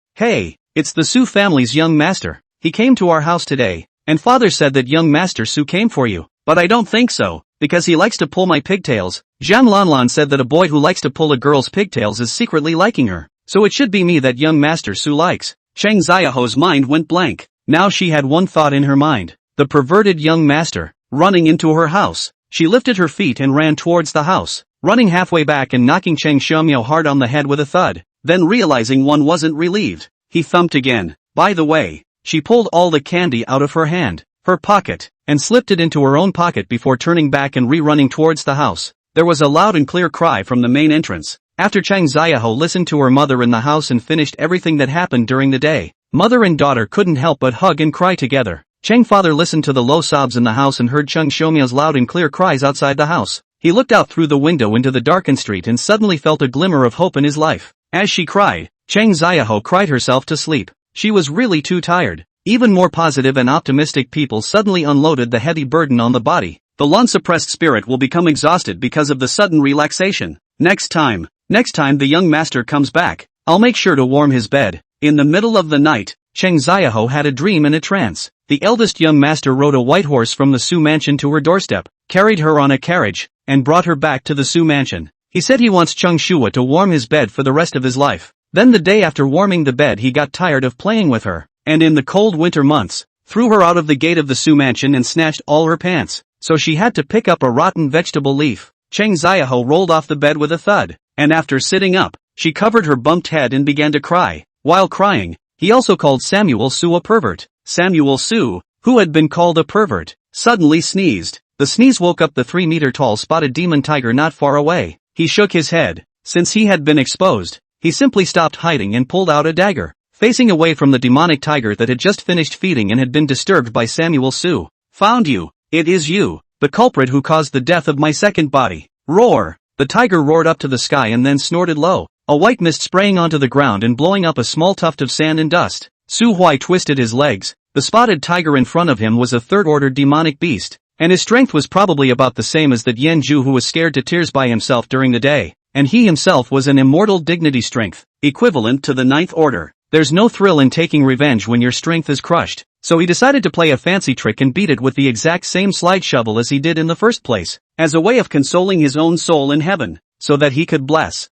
it's the Su family's young master. He came to our house today, and father said that young Master Su came for you. But I don't think so, because he likes to pull my pigtails. Zhang Lanlan said that a boy who likes to pull a girl's pigtails is secretly liking her, so it should be me that young Master Su likes. Cheng Xiaoho's mind went blank. Now she had one thought in her mind. The perverted young master, running into her house. She lifted her feet and ran towards the house, running halfway back and knocking Cheng Xiaomiao hard on the head with a thud. Then realizing one wasn't relieved, he thumped again. By the way, she pulled all the candy out of her hand, her pocket, and slipped it into her own pocket before turning back and re-running towards the house. There was a loud and clear cry from the main entrance. After Cheng Xiaoho listened to her mother in the house and finished everything that happened during the day, mother and daughter couldn't help but hug and cry together. Cheng father listened to the low sobs in the house and heard Cheng Xiaomiao's loud and clear cries outside the house. He looked out through the window into the darkened street and suddenly felt a glimmer of hope in his life. As she cried, Cheng Xiaoho cried herself to sleep. She was really too tired. Even more positive and optimistic people suddenly unloaded the heavy burden on the body. The long-suppressed spirit will become exhausted because of the sudden relaxation. Next time the young master comes back, I'll make sure to warm his bed. In the middle of the night, Cheng Xiaoho had a dream in a trance. The eldest young master rode a white horse from the Su mansion to her doorstep, carried her on a carriage, and brought her back to the Su mansion. He said he wants Cheng Shua to warm his bed for the rest of his life. Then the day after warming the bed he got tired of playing with her, and in the cold winter months, threw her out of the gate of the Su mansion and snatched all her pants, so she had to pick up a rotten vegetable leaf. Cheng Xiaoho rolled off the bed with a thud, and after sitting up, she covered her bumped head and began to cry. While crying, he also called Samuel Su a pervert. Samuel Su, who had been called a pervert, suddenly sneezed. The sneeze woke up the 3-meter-tall spotted demon tiger not far away. He shook his head. Since he had been exposed, he simply stopped hiding and pulled out a dagger, facing away from the demonic tiger that had just finished feeding and had been disturbed by Samuel Su. Found you. It is you, the culprit who caused the death of my second body. Roar! The tiger roared up to the sky and then snorted low, a white mist spraying onto the ground and blowing up a small tuft of sand and dust. Su Huai twisted his legs. The spotted tiger in front of him was a third-order demonic beast, and his strength was probably about the same as that Yan Zhu who was scared to tears by himself during the day, and he himself was an immortal dignity strength, equivalent to the 9th order. There's no thrill in taking revenge when your strength is crushed, so he decided to play a fancy trick and beat it with the exact same slide shovel as he did in the first place, as a way of consoling his own soul in heaven, so that he could bless.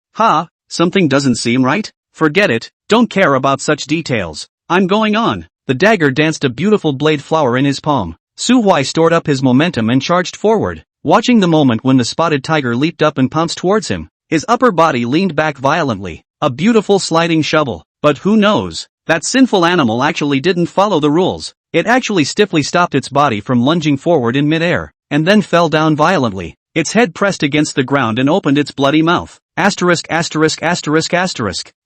Something doesn't seem right? Forget it, don't care about such details. I'm going on. The dagger danced a beautiful blade flower in his palm. Su Huai stored up his momentum and charged forward, watching the moment when the spotted tiger leaped up and pounced towards him. His upper body leaned back violently, a beautiful sliding shovel. But who knows? That sinful animal actually didn't follow the rules. It actually stiffly stopped its body from lunging forward in midair, and then fell down violently. Its head pressed against the ground and opened its bloody mouth.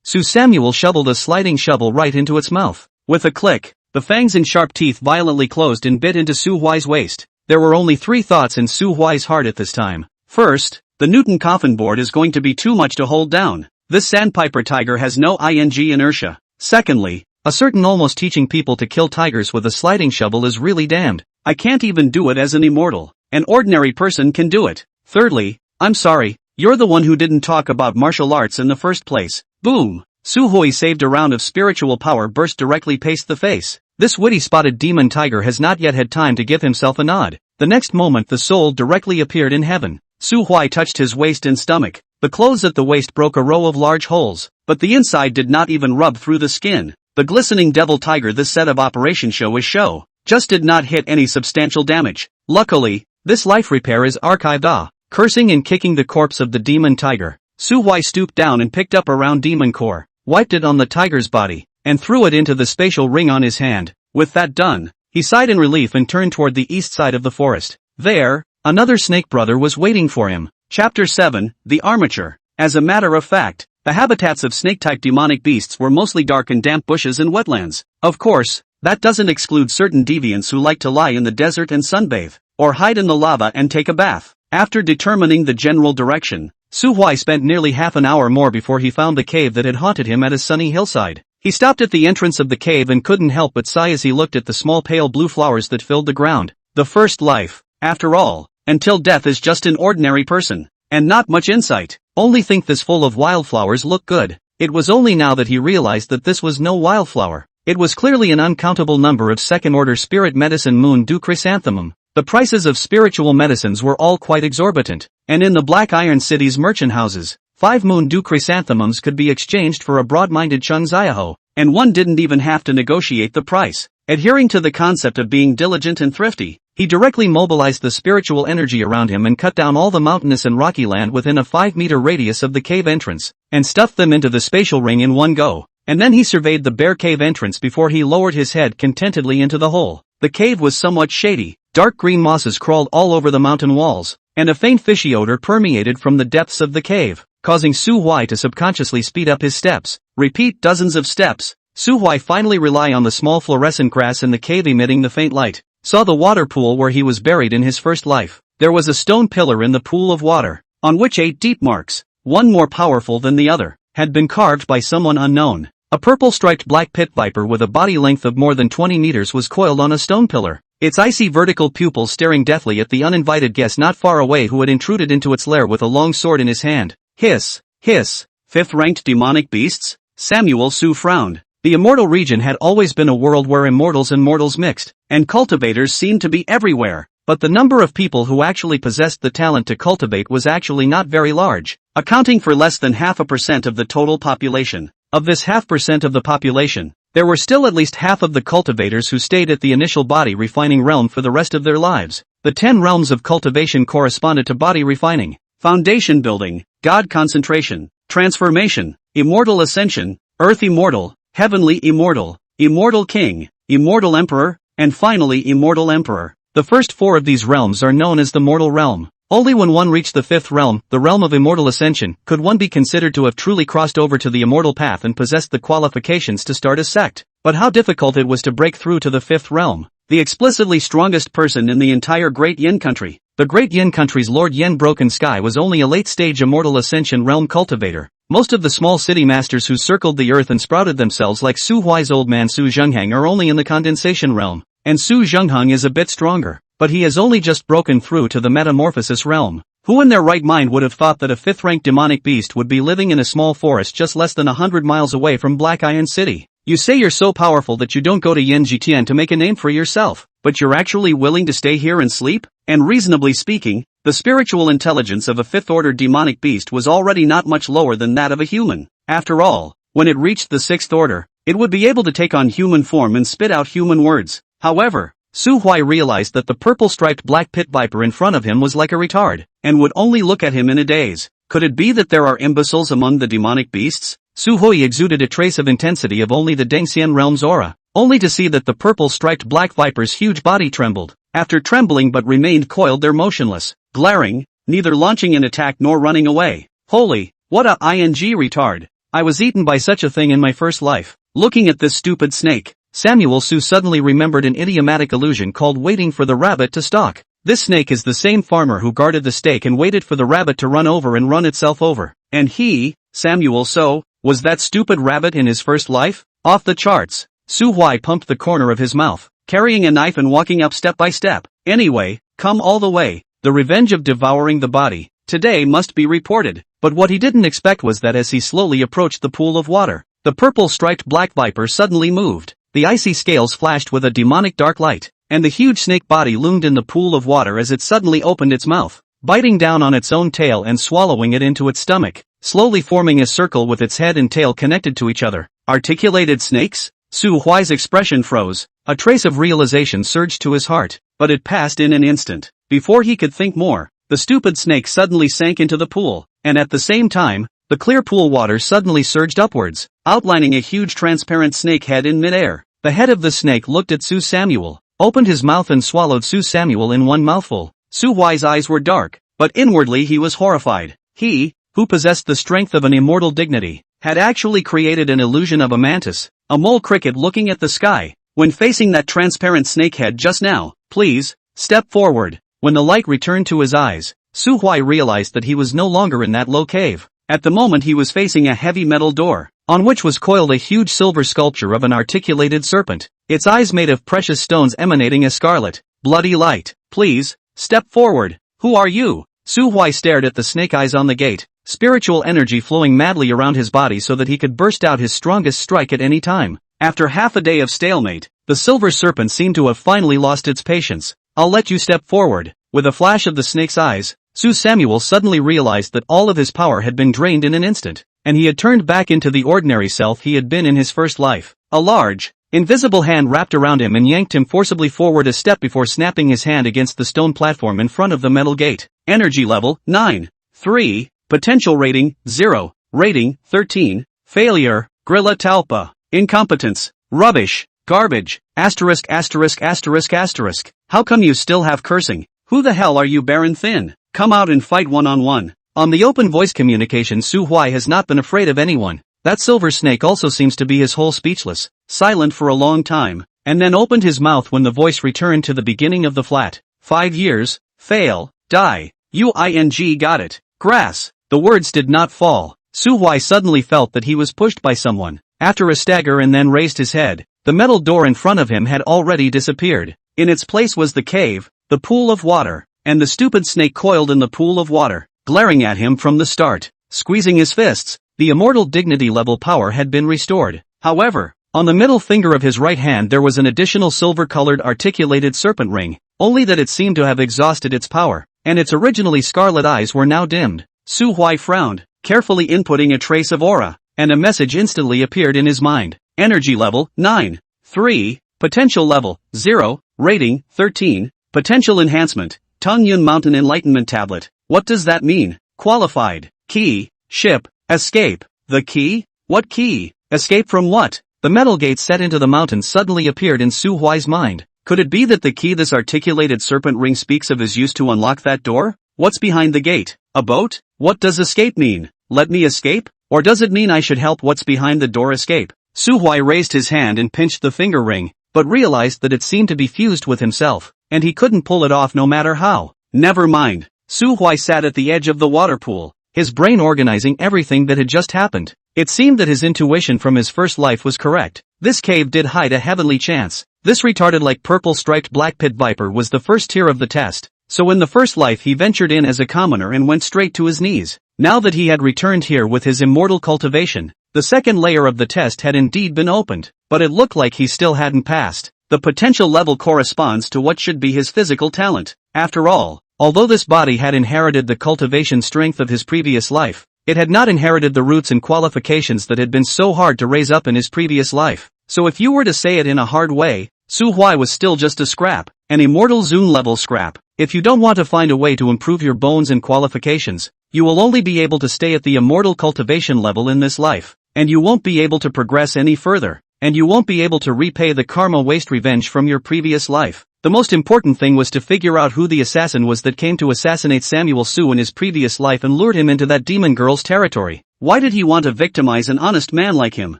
Su Samuel shoveled a sliding shovel right into its mouth. With a click, the fangs and sharp teeth violently closed and bit into Su Huai's waist. There were only 3 thoughts in Su Huai's heart at this time. First, the Newton coffin board is going to be too much to hold down. This sandpiper tiger has no inertia. Secondly, a certain almost teaching people to kill tigers with a sliding shovel is really damned. I can't even do it as an immortal. An ordinary person can do it. Thirdly, I'm sorry, you're the one who didn't talk about martial arts in the first place. Boom! Suhoi saved a round of spiritual power burst directly past the face. This witty spotted demon tiger has not yet had time to give himself a nod. The next moment the soul directly appeared in heaven. Su Huai touched his waist and stomach. The clothes at the waist broke a row of large holes, but the inside did not even rub through the skin. The glistening devil tiger this set of operation show just did not hit any substantial damage. Luckily, this life repair is archived. Cursing and kicking the corpse of the demon tiger, Su Huai stooped down and picked up a round demon core, wiped it on the tiger's body, and threw it into the spatial ring on his hand. With that done, he sighed in relief and turned toward the east side of the forest. There, another snake brother was waiting for him. Chapter 7, The Armature. As a matter of fact, the habitats of snake-type demonic beasts were mostly dark and damp bushes and wetlands. Of course, that doesn't exclude certain deviants who like to lie in the desert and sunbathe, or hide in the lava and take a bath. After determining the general direction, Su Huai spent nearly half an hour more before he found the cave that had haunted him at a sunny hillside. He stopped at the entrance of the cave and couldn't help but sigh as he looked at the small pale blue flowers that filled the ground. The first life, after all, until death is just an ordinary person, and not much insight. Only think this full of wildflowers look good. It was only now that he realized that this was no wildflower. It was clearly an uncountable number of second-order spirit medicine moon dew chrysanthemum. The prices of spiritual medicines were all quite exorbitant, and in the Black Iron City's merchant houses, 5 moon dew chrysanthemums could be exchanged for a broad-minded Chung Ziaho, and one didn't even have to negotiate the price. Adhering to the concept of being diligent and thrifty, he directly mobilized the spiritual energy around him and cut down all the mountainous and rocky land within a 5-meter radius of the cave entrance, and stuffed them into the spatial ring in one go. And then he surveyed the bare cave entrance before he lowered his head contentedly into the hole. The cave was somewhat shady, dark green mosses crawled all over the mountain walls, and a faint fishy odor permeated from the depths of the cave, causing Su Huai to subconsciously speed up his steps. Repeat dozens of steps. Su Huai finally relied on the small fluorescent grass in the cave emitting the faint light. Saw the water pool where he was buried in his first life. There was a stone pillar in the pool of water, on which 8 deep marks, one more powerful than the other, had been carved by someone unknown. A purple-striped black pit viper with a body length of more than 20 meters was coiled on a stone pillar, its icy vertical pupils staring deathly at the uninvited guest not far away who had intruded into its lair with a long sword in his hand. Hiss, hiss. 5th-ranked demonic beasts? Samuel Su frowned. The immortal region had always been a world where immortals and mortals mixed, and cultivators seemed to be everywhere, but the number of people who actually possessed the talent to cultivate was actually not very large, accounting for less than 0.5% of the total population. Of this 0.5% of the population, there were still at least half of the cultivators who stayed at the initial body refining realm for the rest of their lives. The 10 realms of cultivation corresponded to body refining, foundation building, god concentration, transformation, immortal ascension, earth immortal, heavenly immortal, immortal king, immortal emperor, and finally immortal emperor. The first 4 of these realms are known as the mortal realm. Only when one reached the 5th realm, the realm of immortal ascension, could one be considered to have truly crossed over to the immortal path and possessed the qualifications to start a sect. But how difficult it was to break through to the 5th realm. The explicitly strongest person in the entire Great Yin country. The Great Yin country's Lord Yin Broken Sky was only a late-stage immortal ascension realm cultivator. Most of the small city masters who circled the earth and sprouted themselves like Su Huai's old man Su Zhenghang are only in the condensation realm, and Su Zhenghang is a bit stronger, but he has only just broken through to the metamorphosis realm. Who in their right mind would have thought that a 5th-ranked demonic beast would be living in a small forest just less than 100 miles away from Black Iron City? You say you're so powerful that you don't go to Yanjitian to make a name for yourself, but you're actually willing to stay here and sleep? And reasonably speaking, the spiritual intelligence of a 5th-order demonic beast was already not much lower than that of a human. After all, when it reached the 6th order, it would be able to take on human form and spit out human words. However, Su Huai realized that the purple-striped black pit viper in front of him was like a retard, and would only look at him in a daze. Could it be that there are imbeciles among the demonic beasts? Su Hui exuded a trace of intensity of only the Dengxian realm's aura, only to see that the purple-striped black viper's huge body trembled. After trembling but remained coiled there motionless, glaring, neither launching an attack nor running away. Holy, what a ing retard. I was eaten by such a thing in my first life. Looking at this stupid snake, Samuel Su suddenly remembered an idiomatic illusion called waiting for the rabbit to stalk. This snake is the same farmer who guarded the stake and waited for the rabbit to run over and run itself over. And he, Samuel So, was that stupid rabbit in his first life? Off the charts. Su Huai pumped the corner of his mouth. carrying a knife and walking up step by step. Anyway, come all the way. The revenge of devouring the body today must be reported. But what he didn't expect was that as he slowly approached the pool of water, the purple-striped black viper suddenly moved. The icy scales flashed with a demonic dark light, and the huge snake body loomed in the pool of water as it suddenly opened its mouth, biting down on its own tail and swallowing it into its stomach, slowly forming a circle with its head and tail connected to each other. Articulated snakes? Su Huai's expression froze. A trace of realization surged to his heart, but it passed in an instant. Before he could think more, the stupid snake suddenly sank into the pool, and at the same time, the clear pool water suddenly surged upwards, outlining a huge transparent snake head in midair. The head of the snake looked at Su Samuel, opened his mouth and swallowed Su Samuel in one mouthful. Su Huai's eyes were dark, but inwardly he was horrified. He, who possessed the strength of an immortal dignity, had actually created an illusion of a mantis, a mole cricket looking at the sky, when facing that transparent snake head just now. Please, step forward. When the light returned to his eyes, Su Huai realized that he was no longer in that low cave. At the moment he was facing a heavy metal door, on which was coiled a huge silver sculpture of an articulated serpent, its eyes made of precious stones emanating a scarlet, bloody light. Please, step forward. Who are you? Su Huai stared at the snake eyes on the gate, spiritual energy flowing madly around his body so that he could burst out his strongest strike at any time. After half a day of stalemate, the silver serpent seemed to have finally lost its patience. I'll let you step forward. With a flash of the snake's eyes, Su Samuel suddenly realized that all of his power had been drained in an instant, and he had turned back into the ordinary self he had been in his first life. A large, invisible hand wrapped around him and yanked him forcibly forward a step before snapping his hand against the stone platform in front of the metal gate. Energy level, 9. 3. Potential rating, 0. Rating, 13. Failure, Grilla Talpa. Incompetence, rubbish, garbage, asterisk asterisk asterisk asterisk. How come you still have cursing? Who the hell are you, Baron Thin? Come out and fight one-on-one. On the open voice communication, Su Huai has not been afraid of anyone. That silver snake also seems to be his whole speechless, silent for a long time, and then opened his mouth when the voice returned to the beginning of the flat. 5 years, fail, die, UING got it, grass. The words did not fall. Su Huai suddenly felt that he was pushed by someone. After a stagger and then raised his head, the metal door in front of him had already disappeared. In its place was the cave, the pool of water, and the stupid snake coiled in the pool of water, glaring at him from the start, squeezing his fists. The immortal dignity level power had been restored. However, on the middle finger of his right hand there was an additional silver-colored articulated serpent ring, only that it seemed to have exhausted its power, and its originally scarlet eyes were now dimmed. Su Huai frowned, carefully inputting a trace of aura, and a message instantly appeared in his mind. Energy level, 9. 3. Potential level, 0. Rating, 13. Potential enhancement, Tungyun Mountain Enlightenment Tablet. What does that mean? Qualified. Key, ship, escape. The key? What key? Escape from what? The metal gate set into the mountain suddenly appeared in Su Huai's mind. Could it be that the key this articulated serpent ring speaks of is used to unlock that door? What's behind the gate? A boat? What does escape mean? Let me escape? Or does it mean I should help what's behind the door escape? Su Huai raised his hand and pinched the finger ring, but realized that it seemed to be fused with himself, and he couldn't pull it off no matter how. Never mind. Su Huai sat at the edge of the water pool, his brain organizing everything that had just happened. It seemed that his intuition from his first life was correct. This cave did hide a heavenly chance. This retarded like purple-striped black pit viper was the first tier of the test. So in the first life he ventured in as a commoner and went straight to his knees. Now that he had returned here with his immortal cultivation, the second layer of the test had indeed been opened, but it looked like he still hadn't passed. The potential level corresponds to what should be his physical talent. After all, although this body had inherited the cultivation strength of his previous life, it had not inherited the roots and qualifications that had been so hard to raise up in his previous life. So if you were to say it in a hard way, Su Huai was still just a scrap, an immortal Zune level scrap. If you don't want to find a way to improve your bones and qualifications, you will only be able to stay at the immortal cultivation level in this life, and you won't be able to progress any further, and you won't be able to repay the karma waste revenge from your previous life. The most important thing was to figure out who the assassin was that came to assassinate Samuel Su in his previous life and lured him into that demon girl's territory. Why did he want to victimize an honest man like him?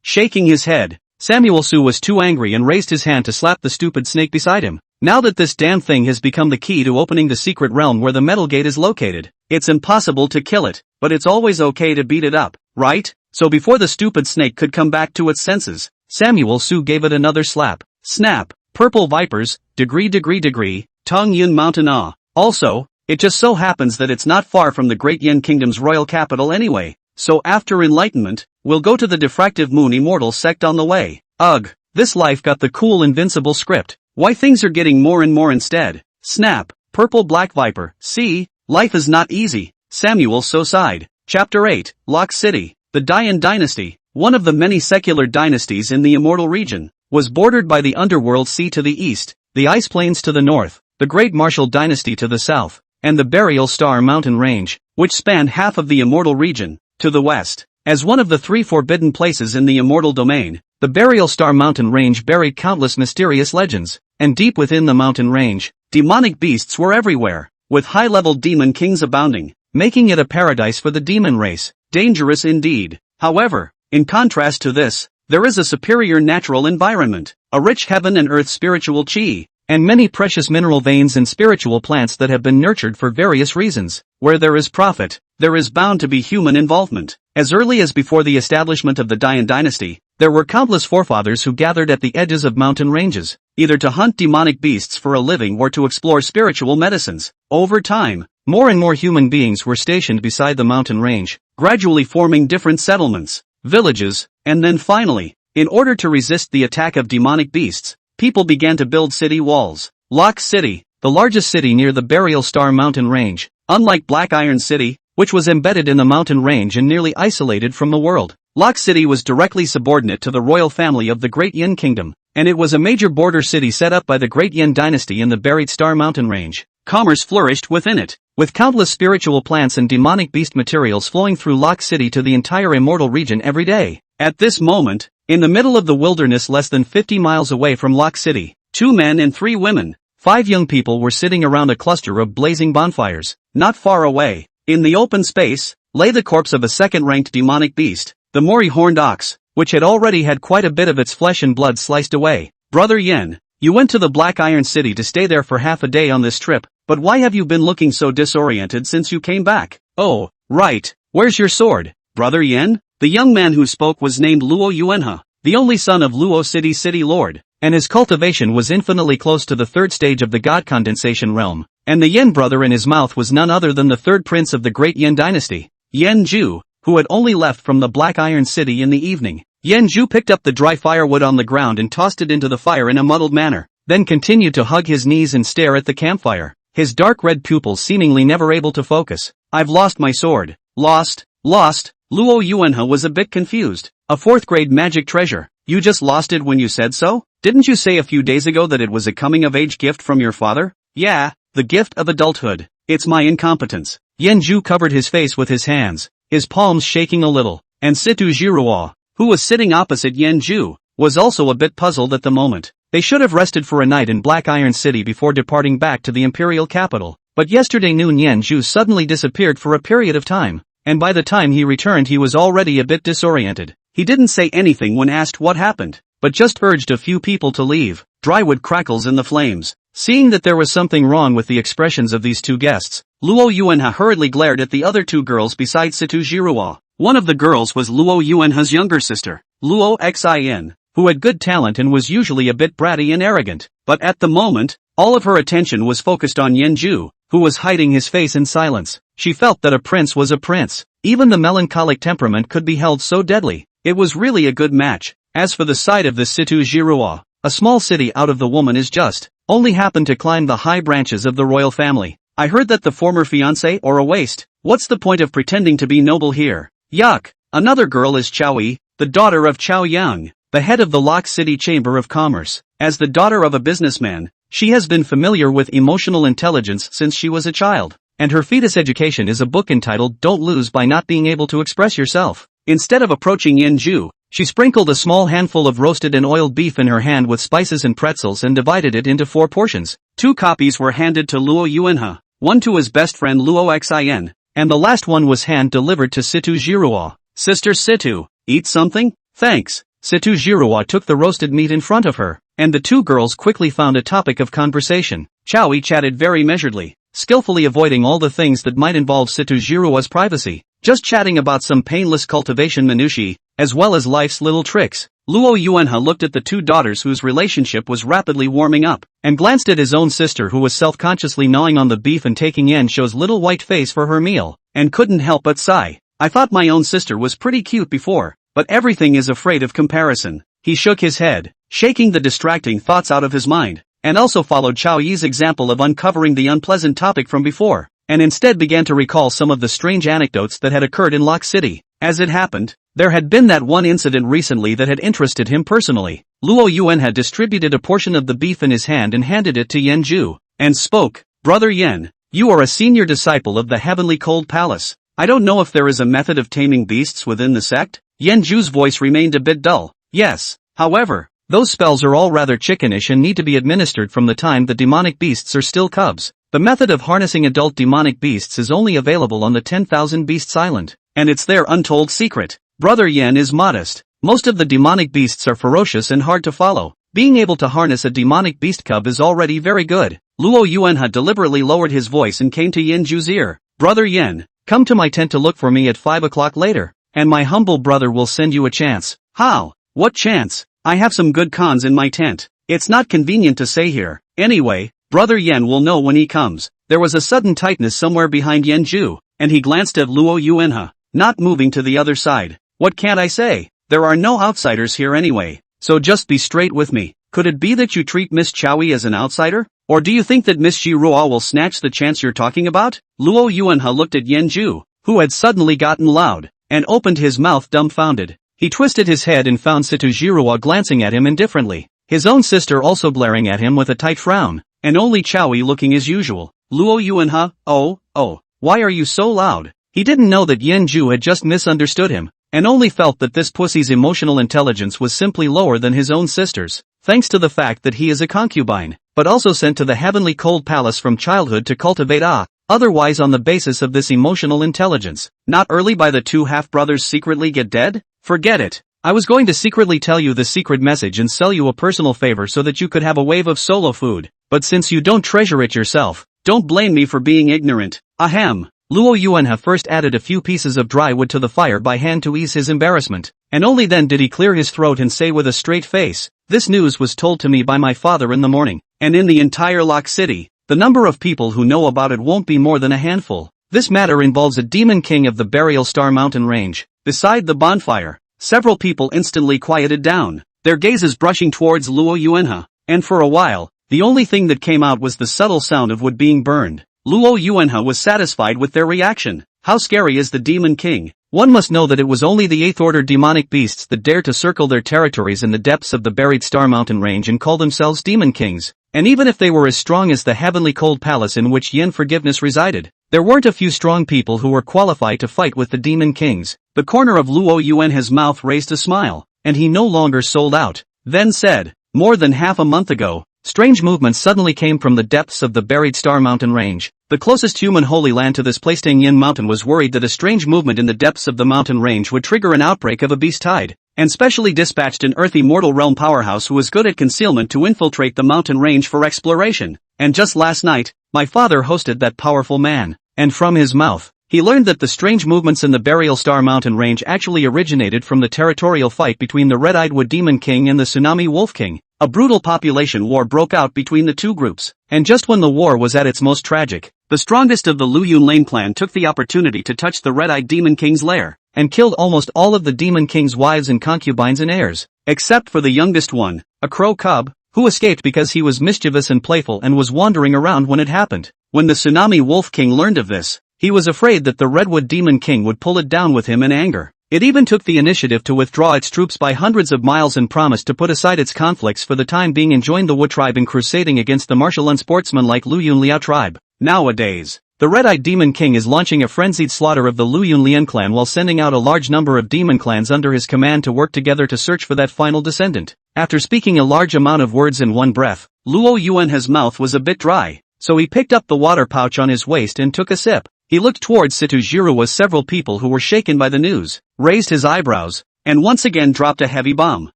Shaking his head, Samuel Su was too angry and raised his hand to slap the stupid snake beside him. Now that this damn thing has become the key to opening the secret realm where the metal gate is located, it's impossible to kill it, but it's always okay to beat it up, right? So before the stupid snake could come back to its senses, Samuel Su gave it another slap. Snap! Purple vipers, degree, Tong Yun Mountain Also, it just so happens that it's not far from the Great Yin Kingdom's royal capital anyway, so after enlightenment, we'll go to the diffractive moon immortal sect on the way. Ugh, this life got the cool invincible script. Why things are getting more and more instead. Snap, purple black viper, see, life is not easy. Samuel so sighed. Chapter 8, Lock City. The Dayan dynasty, one of the many secular dynasties in the immortal region, was bordered by the underworld sea to the east, the ice plains to the north, the Great Martial dynasty to the south, and the Burial Star mountain range, which spanned half of the immortal region, to the west. As one of the 3 forbidden places in the immortal domain, the Burial Star mountain range buried countless mysterious legends, and deep within the mountain range, demonic beasts were everywhere, with high-level demon kings abounding, making it a paradise for the demon race. Dangerous indeed. However, in contrast to this, there is a superior natural environment, a rich heaven and earth spiritual chi, and many precious mineral veins and spiritual plants that have been nurtured for various reasons. Where there is profit, there is bound to be human involvement. As early as before the establishment of the Dayan dynasty, there were countless forefathers who gathered at the edges of mountain ranges, either to hunt demonic beasts for a living or to explore spiritual medicines. Over time, more and more human beings were stationed beside the mountain range, gradually forming different settlements, villages, and then finally, in order to resist the attack of demonic beasts, people began to build city walls. Lock City, the largest city near the Burial Star mountain range, unlike Black Iron City, which was embedded in the mountain range and nearly isolated from the world. Lock City was directly subordinate to the royal family of the Great Yin Kingdom, and it was a major border city set up by the Great Yin dynasty in the Buried Star mountain range. Commerce flourished within it, with countless spiritual plants and demonic beast materials flowing through Lock City to the entire immortal region every day. At this moment, in the middle of the wilderness less than 50 miles away from Lock City, 2 men and 3 women, 5 young people were sitting around a cluster of blazing bonfires. Not far away, in the open space, lay the corpse of a second-ranked demonic beast, the Mori horned ox, which had already had quite a bit of its flesh and blood sliced away. Brother Yen, you went to the Black Iron City to stay there for half a day on this trip, but why have you been looking so disoriented since you came back? Oh, right, where's your sword, Brother Yen? The young man who spoke was named Luo Yuanhe, the only son of Luo City Lord, and his cultivation was infinitely close to the 3rd stage of the God Condensation realm, and the Yen brother in his mouth was none other than the 3rd prince of the Great Yin dynasty, Yen Ju, who had only left from the Black Iron City in the evening. Yen Ju picked up the dry firewood on the ground and tossed it into the fire in a muddled manner, then continued to hug his knees and stare at the campfire, his dark red pupils seemingly never able to focus. I've lost my sword. Lost? Luo Yuanhe was a bit confused. A 4th grade magic treasure. You just lost it when you said so? Didn't you say a few days ago that it was a coming-of-age gift from your father? Yeah, the gift of adulthood. It's my incompetence. Yen Ju covered his face with his hands, his palms shaking a little, and Situ Jiruo, who was sitting opposite Yen Ju, was also a bit puzzled at the moment. They should have rested for a night in Black Iron City before departing back to the imperial capital, but yesterday noon Yen Ju suddenly disappeared for a period of time, and by the time he returned he was already a bit disoriented. He didn't say anything when asked what happened, but just urged a few people to leave. Drywood crackles in the flames. Seeing that there was something wrong with the expressions of these 2 guests, Luo Yuanhe hurriedly glared at the other 2 girls beside Situ Jiruo. One of the girls was Luo Yuanhe's younger sister, Luo Xin, who had good talent and was usually a bit bratty and arrogant, but at the moment, all of her attention was focused on Yen Ju, who was hiding his face in silence. She felt that a prince was a prince. Even the melancholic temperament could be held so deadly. It was really a good match. As for the side of the Situ Jiruo, a small city out of the woman is just, only happened to climb the high branches of the royal family. I heard that the former fiancé or a waste. What's the point of pretending to be noble here? Yuck. Another girl is Chao Yi, the daughter of Chao Yang, the head of the Lock City Chamber of Commerce. As the daughter of a businessman, she has been familiar with emotional intelligence since she was a child, and her fetus education is a book entitled Don't Lose by Not Being Able to Express Yourself. Instead of approaching Yen Ju, she sprinkled a small handful of roasted and oiled beef in her hand with spices and pretzels and divided it into 4 portions. 2 copies were handed to Luo Yuanhe, one to his best friend Luo Xin, and the last one was hand-delivered to Situ Jiruo. Sister Situ, eat something? Thanks. Situ Jiruo took the roasted meat in front of her, and the 2 girls quickly found a topic of conversation. Chao Yi chatted very measuredly, skillfully avoiding all the things that might involve Situ Jiruo's privacy, just chatting about some painless cultivation minutiae, as well as life's little tricks. Luo Yuanhe looked at the two daughters whose relationship was rapidly warming up, and glanced at his own sister who was self-consciously gnawing on the beef and taking Yan Shou's little white face for her meal, and couldn't help but sigh. I thought my own sister was pretty cute before, but everything is afraid of comparison. He shook his head, shaking the distracting thoughts out of his mind, and also followed Chao Yi's example of uncovering the unpleasant topic from before, and instead began to recall some of the strange anecdotes that had occurred in Lock City. As it happened, there had been that one incident recently that had interested him personally. Luo Yuan had distributed a portion of the beef in his hand and handed it to Yan Zhu, and spoke, "Brother Yan, you are a senior disciple of the Heavenly Cold Palace. I don't know if there is a method of taming beasts within the sect?" Yan Zhu's voice remained a bit dull. "Yes, however, those spells are all rather chickenish and need to be administered from the time the demonic beasts are still cubs. The method of harnessing adult demonic beasts is only available on the 10,000 Beasts Island, and it's their untold secret. Brother Yan is modest. Most of the demonic beasts are ferocious and hard to follow. Being able to harness a demonic beast cub is already very good." Luo Yuanhe deliberately lowered his voice and came to Yan Zhu's ear. "Brother Yan, come to my tent to look for me at 5 o'clock later, and my humble brother will send you a chance." "How? What chance? I have some good cons in my tent. It's not convenient to say here. Anyway, Brother Yan will know when he comes." There was a sudden tightness somewhere behind Yan Zhu, and he glanced at Luo Yuanhe, not moving to the other side. "What can't I say? There are no outsiders here anyway, so just be straight with me. Could it be that you treat Miss Chowie as an outsider? Or do you think that Miss Jiruo will snatch the chance you're talking about?" Luo Yuanhe looked at Yan Zhu, who had suddenly gotten loud, and opened his mouth dumbfounded. He twisted his head and found Situ Jiruo glancing at him indifferently, his own sister also glaring at him with a tight frown, and only Chowie looking as usual. Luo Yuanhe, oh, why are you so loud? He didn't know that Yan Zhu had just misunderstood him, and only felt that this pussy's emotional intelligence was simply lower than his own sister's, thanks to the fact that he is a concubine, but also sent to the Heavenly Cold Palace from childhood to cultivate otherwise on the basis of this emotional intelligence. Not early by the two half-brothers secretly get dead? Forget it. I was going to secretly tell you the secret message and sell you a personal favor so that you could have a wave of solo food, but since you don't treasure it yourself, don't blame me for being ignorant. Ahem. Luo Yuanhe first added a few pieces of dry wood to the fire by hand to ease his embarrassment, and only then did he clear his throat and say with a straight face, "This news was told to me by my father in the morning, and in the entire Lock City, the number of people who know about it won't be more than a handful. This matter involves a demon king of the Burial Star Mountain Range." Beside the bonfire, several people instantly quieted down, their gazes brushing towards Luo Yuanhe, and for a while, the only thing that came out was the subtle sound of wood being burned. Luo Yuanhe was satisfied with their reaction. How scary is the Demon King? One must know that it was only the 8th order demonic beasts that dared to circle their territories in the depths of the buried Star Mountain Range and call themselves Demon Kings, and even if they were as strong as the Heavenly Cold Palace in which Yin Forgiveness resided, there weren't a few strong people who were qualified to fight with the Demon Kings. The corner of Luo Yuanhe's mouth raised a smile, and he no longer sold out, then said, "More than half a month ago, strange movements suddenly came from the depths of the buried Star Mountain Range. The closest human holy land to this place, Tang Yin Mountain, was worried that a strange movement in the depths of the mountain range would trigger an outbreak of a beast tide, and specially dispatched an earthy mortal realm powerhouse who was good at concealment to infiltrate the mountain range for exploration. And just last night, my father hosted that powerful man, and from his mouth, he learned that the strange movements in the Burial Star Mountain Range actually originated from the territorial fight between the Red-Eyed Wood Demon King and the Tsunami Wolf King. A brutal population war broke out between the two groups, and just when the war was at its most tragic, the strongest of the Lu Yun Lane clan took the opportunity to touch the Red-Eyed Demon King's lair, and killed almost all of the Demon King's wives and concubines and heirs, except for the youngest one, a crow cub, who escaped because he was mischievous and playful and was wandering around when it happened. When the Tsunami Wolf King learned of this, he was afraid that the Redwood Demon King would pull it down with him in anger. It even took the initiative to withdraw its troops by hundreds of miles and promised to put aside its conflicts for the time being and join the Wood tribe in crusading against the martial unsportsmanlike Lu Yun Liao tribe. Nowadays, the Red-Eyed Demon King is launching a frenzied slaughter of the Lu Yun Lian clan while sending out a large number of demon clans under his command to work together to search for that final descendant. After speaking a large amount of words in one breath, Luo Yuanhe's mouth was a bit dry, so he picked up the water pouch on his waist and took a sip. He looked towards Situ Jiruo. Several people who were shaken by the news, raised his eyebrows, and once again dropped a heavy bomb.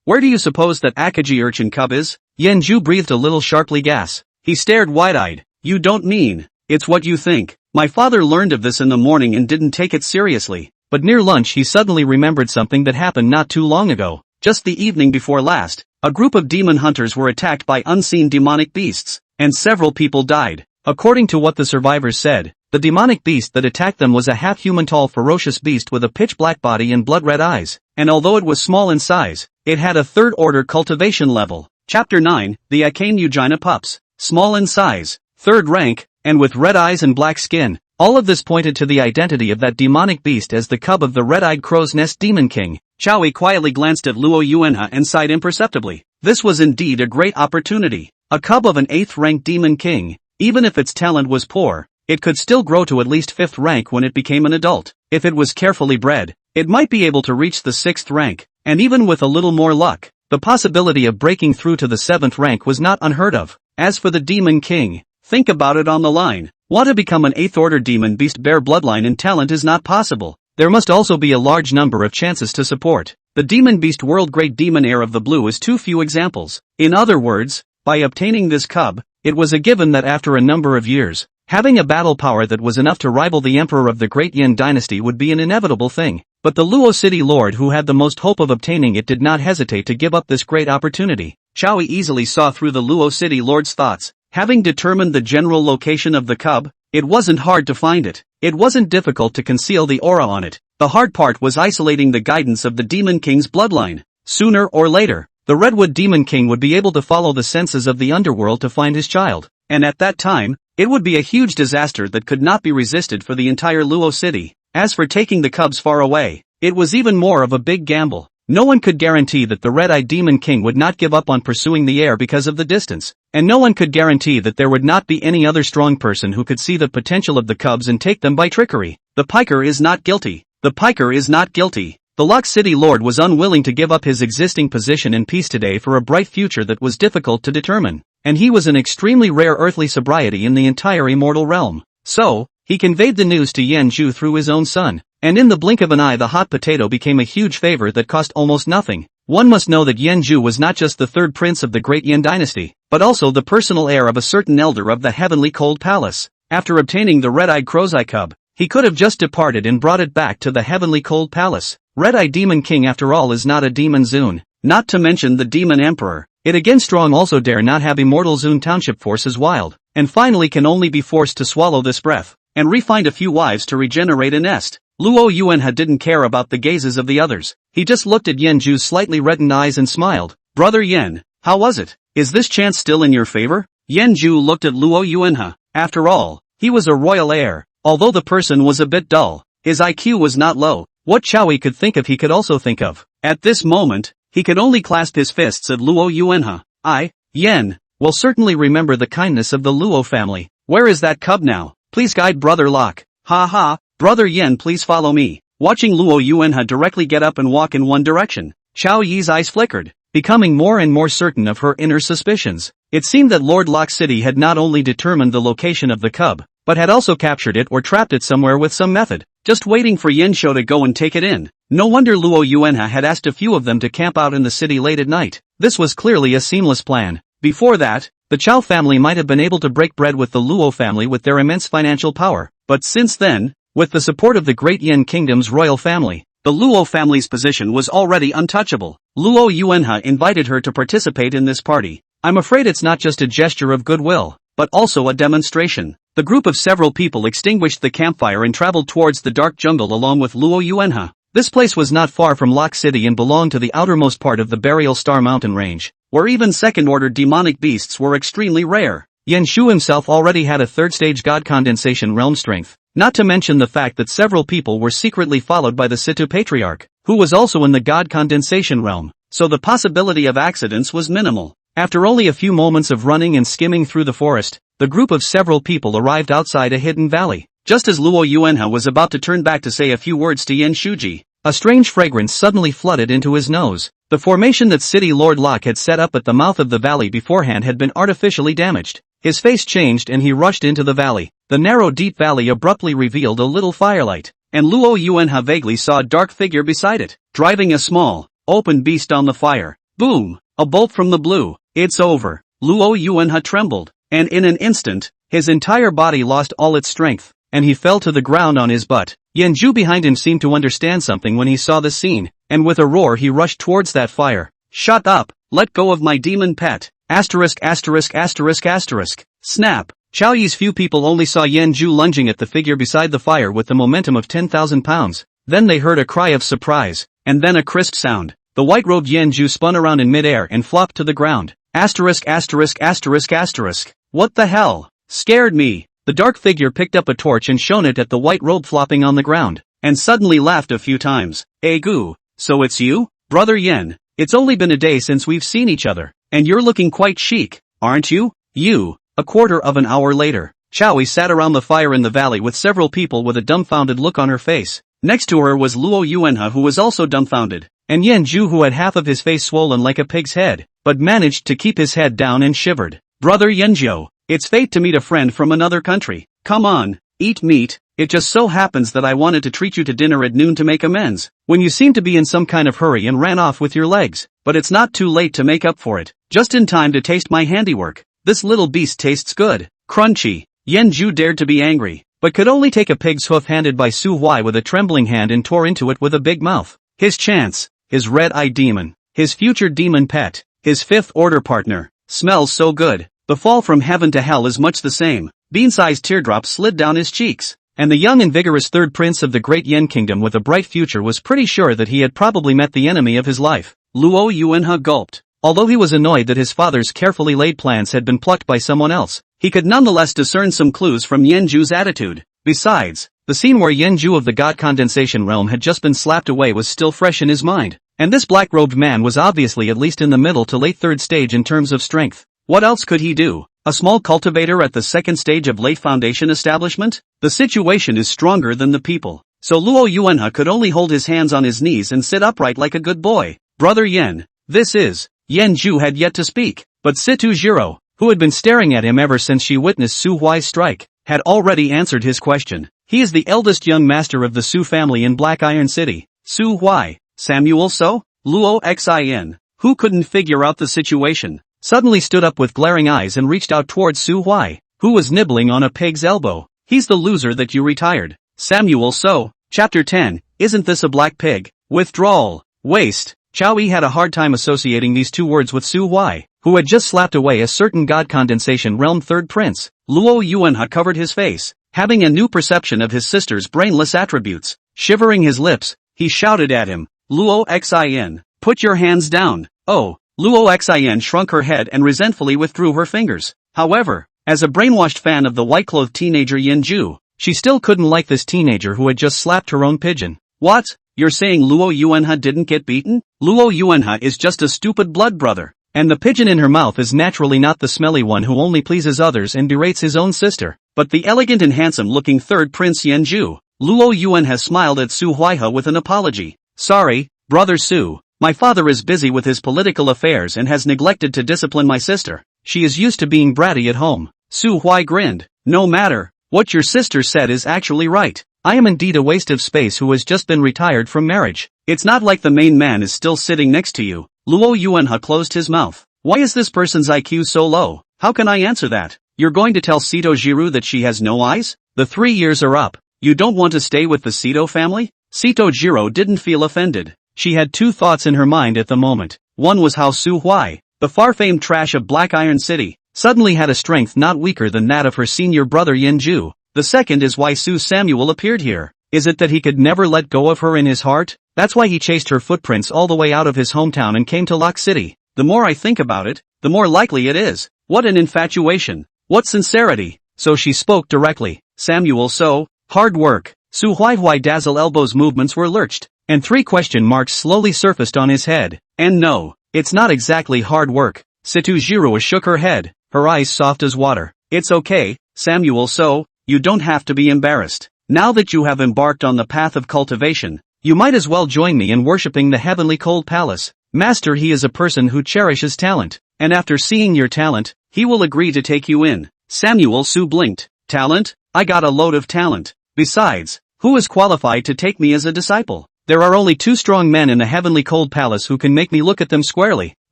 "Where do you suppose that Akaji urchin cub is?" Yan Zhu breathed a little sharply gas. He stared wide-eyed. "You don't mean, it's what you think. My father learned of this in the morning and didn't take it seriously. but near lunch he suddenly remembered something that happened not too long ago. Just the evening before last, a group of demon hunters were attacked by unseen demonic beasts, and several people died. According to what the survivors said, the demonic beast that attacked them was a half-human tall ferocious beast with a pitch-black body and blood-red eyes, and although it was small in size, it had a third-order cultivation level. Chapter 9, The Akane Ugina Pups. Small in size, third rank, and with red eyes and black skin. All of this pointed to the identity of that demonic beast as the cub of the red-eyed crow's nest demon king. Chowie quietly glanced at Luo Yuanhe and sighed imperceptibly. This was indeed a great opportunity. A cub of an 8th-rank demon king. Even if its talent was poor, it could still grow to at least 5th rank when it became an adult. If it was carefully bred, it might be able to reach the 6th rank, and even with a little more luck, the possibility of breaking through to the 7th rank was not unheard of. As for the demon king, think about it on the line. Want to become an 8th-order demon beast bare bloodline and talent is not possible. There must also be a large number of chances to support. The demon beast world great demon heir of the blue is too few examples. In other words, by obtaining this cub, it was a given that after a number of years, having a battle power that was enough to rival the emperor of the Great Yin dynasty would be an inevitable thing. But the Luo City Lord who had the most hope of obtaining it did not hesitate to give up this great opportunity. Chowie easily saw through the Luo City Lord's thoughts. Having determined the general location of the cub, it wasn't hard to find it. It wasn't difficult to conceal the aura on it. The hard part was isolating the guidance of the Demon King's bloodline. Sooner or later, the Redwood Demon King would be able to follow the senses of the underworld to find his child. And at that time, it would be a huge disaster that could not be resisted for the entire Luo City. As for taking the cubs far away, it was even more of a big gamble. No one could guarantee that the Red-Eyed Demon King would not give up on pursuing the heir because of the distance, and no one could guarantee that there would not be any other strong person who could see the potential of the cubs and take them by trickery. The piker is not guilty. The piker is not guilty. The Lock City Lord was unwilling to give up his existing position in peace today for a bright future that was difficult to determine, and he was an extremely rare earthly sobriety in the entire immortal realm. So, he conveyed the news to Yan Zhu through his own son. And in the blink of an eye the hot potato became a huge favor that cost almost nothing. One must know that Yan Zhu was not just the third prince of the Great Yin dynasty, but also the personal heir of a certain elder of the Heavenly Cold Palace. After obtaining the red-eyed crow's eye cub, he could have just departed and brought it back to the Heavenly Cold Palace. Red-eyed Demon King after all is not a demon Zune, not to mention the Demon Emperor. It again strong also dare not have immortal Zune township force as wild, and finally can only be forced to swallow this breath, and re-find a few wives to regenerate a nest. Luo Yuanhe didn't care about the gazes of the others. He just looked at Yan Zhu's slightly reddened eyes and smiled. Brother Yan, how was it? Is this chance still in your favor? Yan Zhu looked at Luo Yuanhe. After all, he was a royal heir. Although the person was a bit dull, his IQ was not low. What Chowie could think of he could also think of. At this moment, he could only clasp his fists at Luo Yuanhe. Yan, will certainly remember the kindness of the Luo family. Where is that cub now? Please guide Brother Locke. Ha ha. Brother Yan, please follow me. Watching Luo Yuanhe directly get up and walk in one direction, Xiao Yi's eyes flickered, becoming more and more certain of her inner suspicions. It seemed that Lord Lock City had not only determined the location of the cub, but had also captured it or trapped it somewhere with some method, just waiting for Yin Shou to go and take it in. No wonder Luo Yuanhe had asked a few of them to camp out in the city late at night. This was clearly a seamless plan. Before that, the Chao family might have been able to break bread with the Luo family with their immense financial power, but since then, with the support of the Great Yin Kingdom's royal family, the Luo family's position was already untouchable. Luo Yuanhe invited her to participate in this party. I'm afraid it's not just a gesture of goodwill, but also a demonstration. The group of several people extinguished the campfire and traveled towards the dark jungle along with Luo Yuanhe. This place was not far from Lock City and belonged to the outermost part of the Burial Star Mountain range, where even second-order demonic beasts were extremely rare. Yan Zhu himself already had a third-stage God Condensation realm strength. Not to mention the fact that several people were secretly followed by the Situ Patriarch, who was also in the God Condensation realm, so the possibility of accidents was minimal. After only a few moments of running and skimming through the forest, the group of several people arrived outside a hidden valley. Just as Luo Yuanhe was about to turn back to say a few words to Yin Shuji, a strange fragrance suddenly flooded into his nose. The formation that City Lord Locke had set up at the mouth of the valley beforehand had been artificially damaged. His face changed and he rushed into the valley. The narrow deep valley abruptly revealed a little firelight, and Luo Yuanhe vaguely saw a dark figure beside it, driving a small, open beast on the fire. Boom! A bolt from the blue. It's over. Luo Yuanhe trembled, and in an instant, his entire body lost all its strength. and he fell to the ground on his butt. Yanju behind him seemed to understand something when he saw the scene, and with a roar he rushed towards that fire. Shut up! Let go of my demon pet! Asterisk asterisk asterisk asterisk. Snap! Chao Yi's few people only saw Yanju lunging at the figure beside the fire with the momentum of 10,000 pounds. Then they heard a cry of surprise, and then a crisp sound. The white-robed Yanju spun around in midair and flopped to the ground. Asterisk asterisk asterisk asterisk. What the hell? Scared me. The dark figure picked up a torch and shone it at the white robe flopping on the ground, and suddenly laughed a few times. Goo, so it's you? Brother Yen, it's only been a day since we've seen each other, and you're looking quite chic, aren't you? You. A quarter of an hour later, Chao Yi sat around the fire in the valley with several people with a dumbfounded look on her face. Next to her was Luo Yuanhe, who was also dumbfounded, and Yanju, who had half of his face swollen like a pig's head, but managed to keep his head down and shivered. Brother Yanzhou, it's fate to meet a friend from another country. Come on, eat meat. It just so happens that I wanted to treat you to dinner at noon to make amends, when you seemed to be in some kind of hurry and ran off with your legs. But it's not too late to make up for it. Just in time to taste my handiwork. This little beast tastes good. Crunchy. Yanju dared to be angry, but could only take a pig's hoof handed by Su Huai with a trembling hand and tore into it with a big mouth. His chance. His red-eyed demon. His future demon pet. His fifth-order partner. Smells so good. The fall from heaven to hell is much the same. Bean-sized teardrops slid down his cheeks. And the young and vigorous third prince of the great Yen kingdom with a bright future was pretty sure that he had probably met the enemy of his life. Luo Yuanhe gulped. Although he was annoyed that his father's carefully laid plans had been plucked by someone else, he could nonetheless discern some clues from Yanju's attitude. Besides, the scene where Yanju of the God Condensation Realm had just been slapped away was still fresh in his mind, and this black-robed man was obviously at least in the middle to late third stage in terms of strength. What else could he do? A small cultivator at the second stage of late foundation establishment? The situation is stronger than the people. So Luo Yuanhe could only hold his hands on his knees and sit upright like a good boy. Brother Yen, this is... Yanju had yet to speak, but Situ Jiro, who had been staring at him ever since she witnessed Su Huai's strike, had already answered his question. He is the eldest young master of the Su family in Black Iron City. Su Huai. Samuel So? Luo Xin, who couldn't figure out the situation, suddenly stood up with glaring eyes and reached out towards Su Huai, who was nibbling on a pig's elbow. He's the loser that you retired. Samuel So. Chapter 10, Isn't This a Black Pig? Withdrawal. Waste. Chao Yi had a hard time associating these two words with Su Huai, who had just slapped away a certain God Condensation Realm third prince. Luo Yuanhe covered his face, having a new perception of his sister's brainless attributes. Shivering his lips, he shouted at him, Luo Xin, put your hands down. Oh, Luo Xin shrunk her head and resentfully withdrew her fingers. However, as a brainwashed fan of the white-clothed teenager Yanju, she still couldn't like this teenager who had just slapped her own pigeon. What? You're saying Luo Yuanhe didn't get beaten? Luo Yuanhe is just a stupid blood brother, and the pigeon in her mouth is naturally not the smelly one who only pleases others and berates his own sister, but the elegant and handsome-looking third prince Yanju. Luo Yuanhe smiled at Su Huaihe with an apology. Sorry, brother Su, my father is busy with his political affairs and has neglected to discipline my sister. She is used to being bratty at home. Su Huai grinned. No matter, what your sister said is actually right. I am indeed a waste of space who has just been retired from marriage. It's not like the main man is still sitting next to you. Luo Yuanhe closed his mouth. Why is this person's IQ so low? How can I answer that? You're going to tell Sito Jiru that she has no eyes? The 3 years are up. You don't want to stay with the Sito family? Sito Jiro didn't feel offended. She had two thoughts in her mind at the moment. One was how Su Huai, the far-famed trash of Black Iron City, suddenly had a strength not weaker than that of her senior brother Yanju. The second is why Su Samuel appeared here. Is it that he could never let go of her in his heart? That's why he chased her footprints all the way out of his hometown and came to Lock City. The more I think about it, the more likely it is. What an infatuation. What sincerity. So she spoke directly. Samuel So, hard work. Su Huai Dazzle elbow's movements were lurched, and 3 question marks slowly surfaced on his head. And no, it's not exactly hard work. Situ Jiro shook her head, her eyes soft as water. It's okay, Samuel So. You don't have to be embarrassed. Now that you have embarked on the path of cultivation, you might as well join me in worshipping the heavenly cold palace. Master, he is a person who cherishes talent, and after seeing your talent, he will agree to take you in. Samuel Su blinked. Talent? I got a load of talent. Besides, who is qualified to take me as a disciple? There are only 2 strong men in the heavenly cold palace who can make me look at them squarely.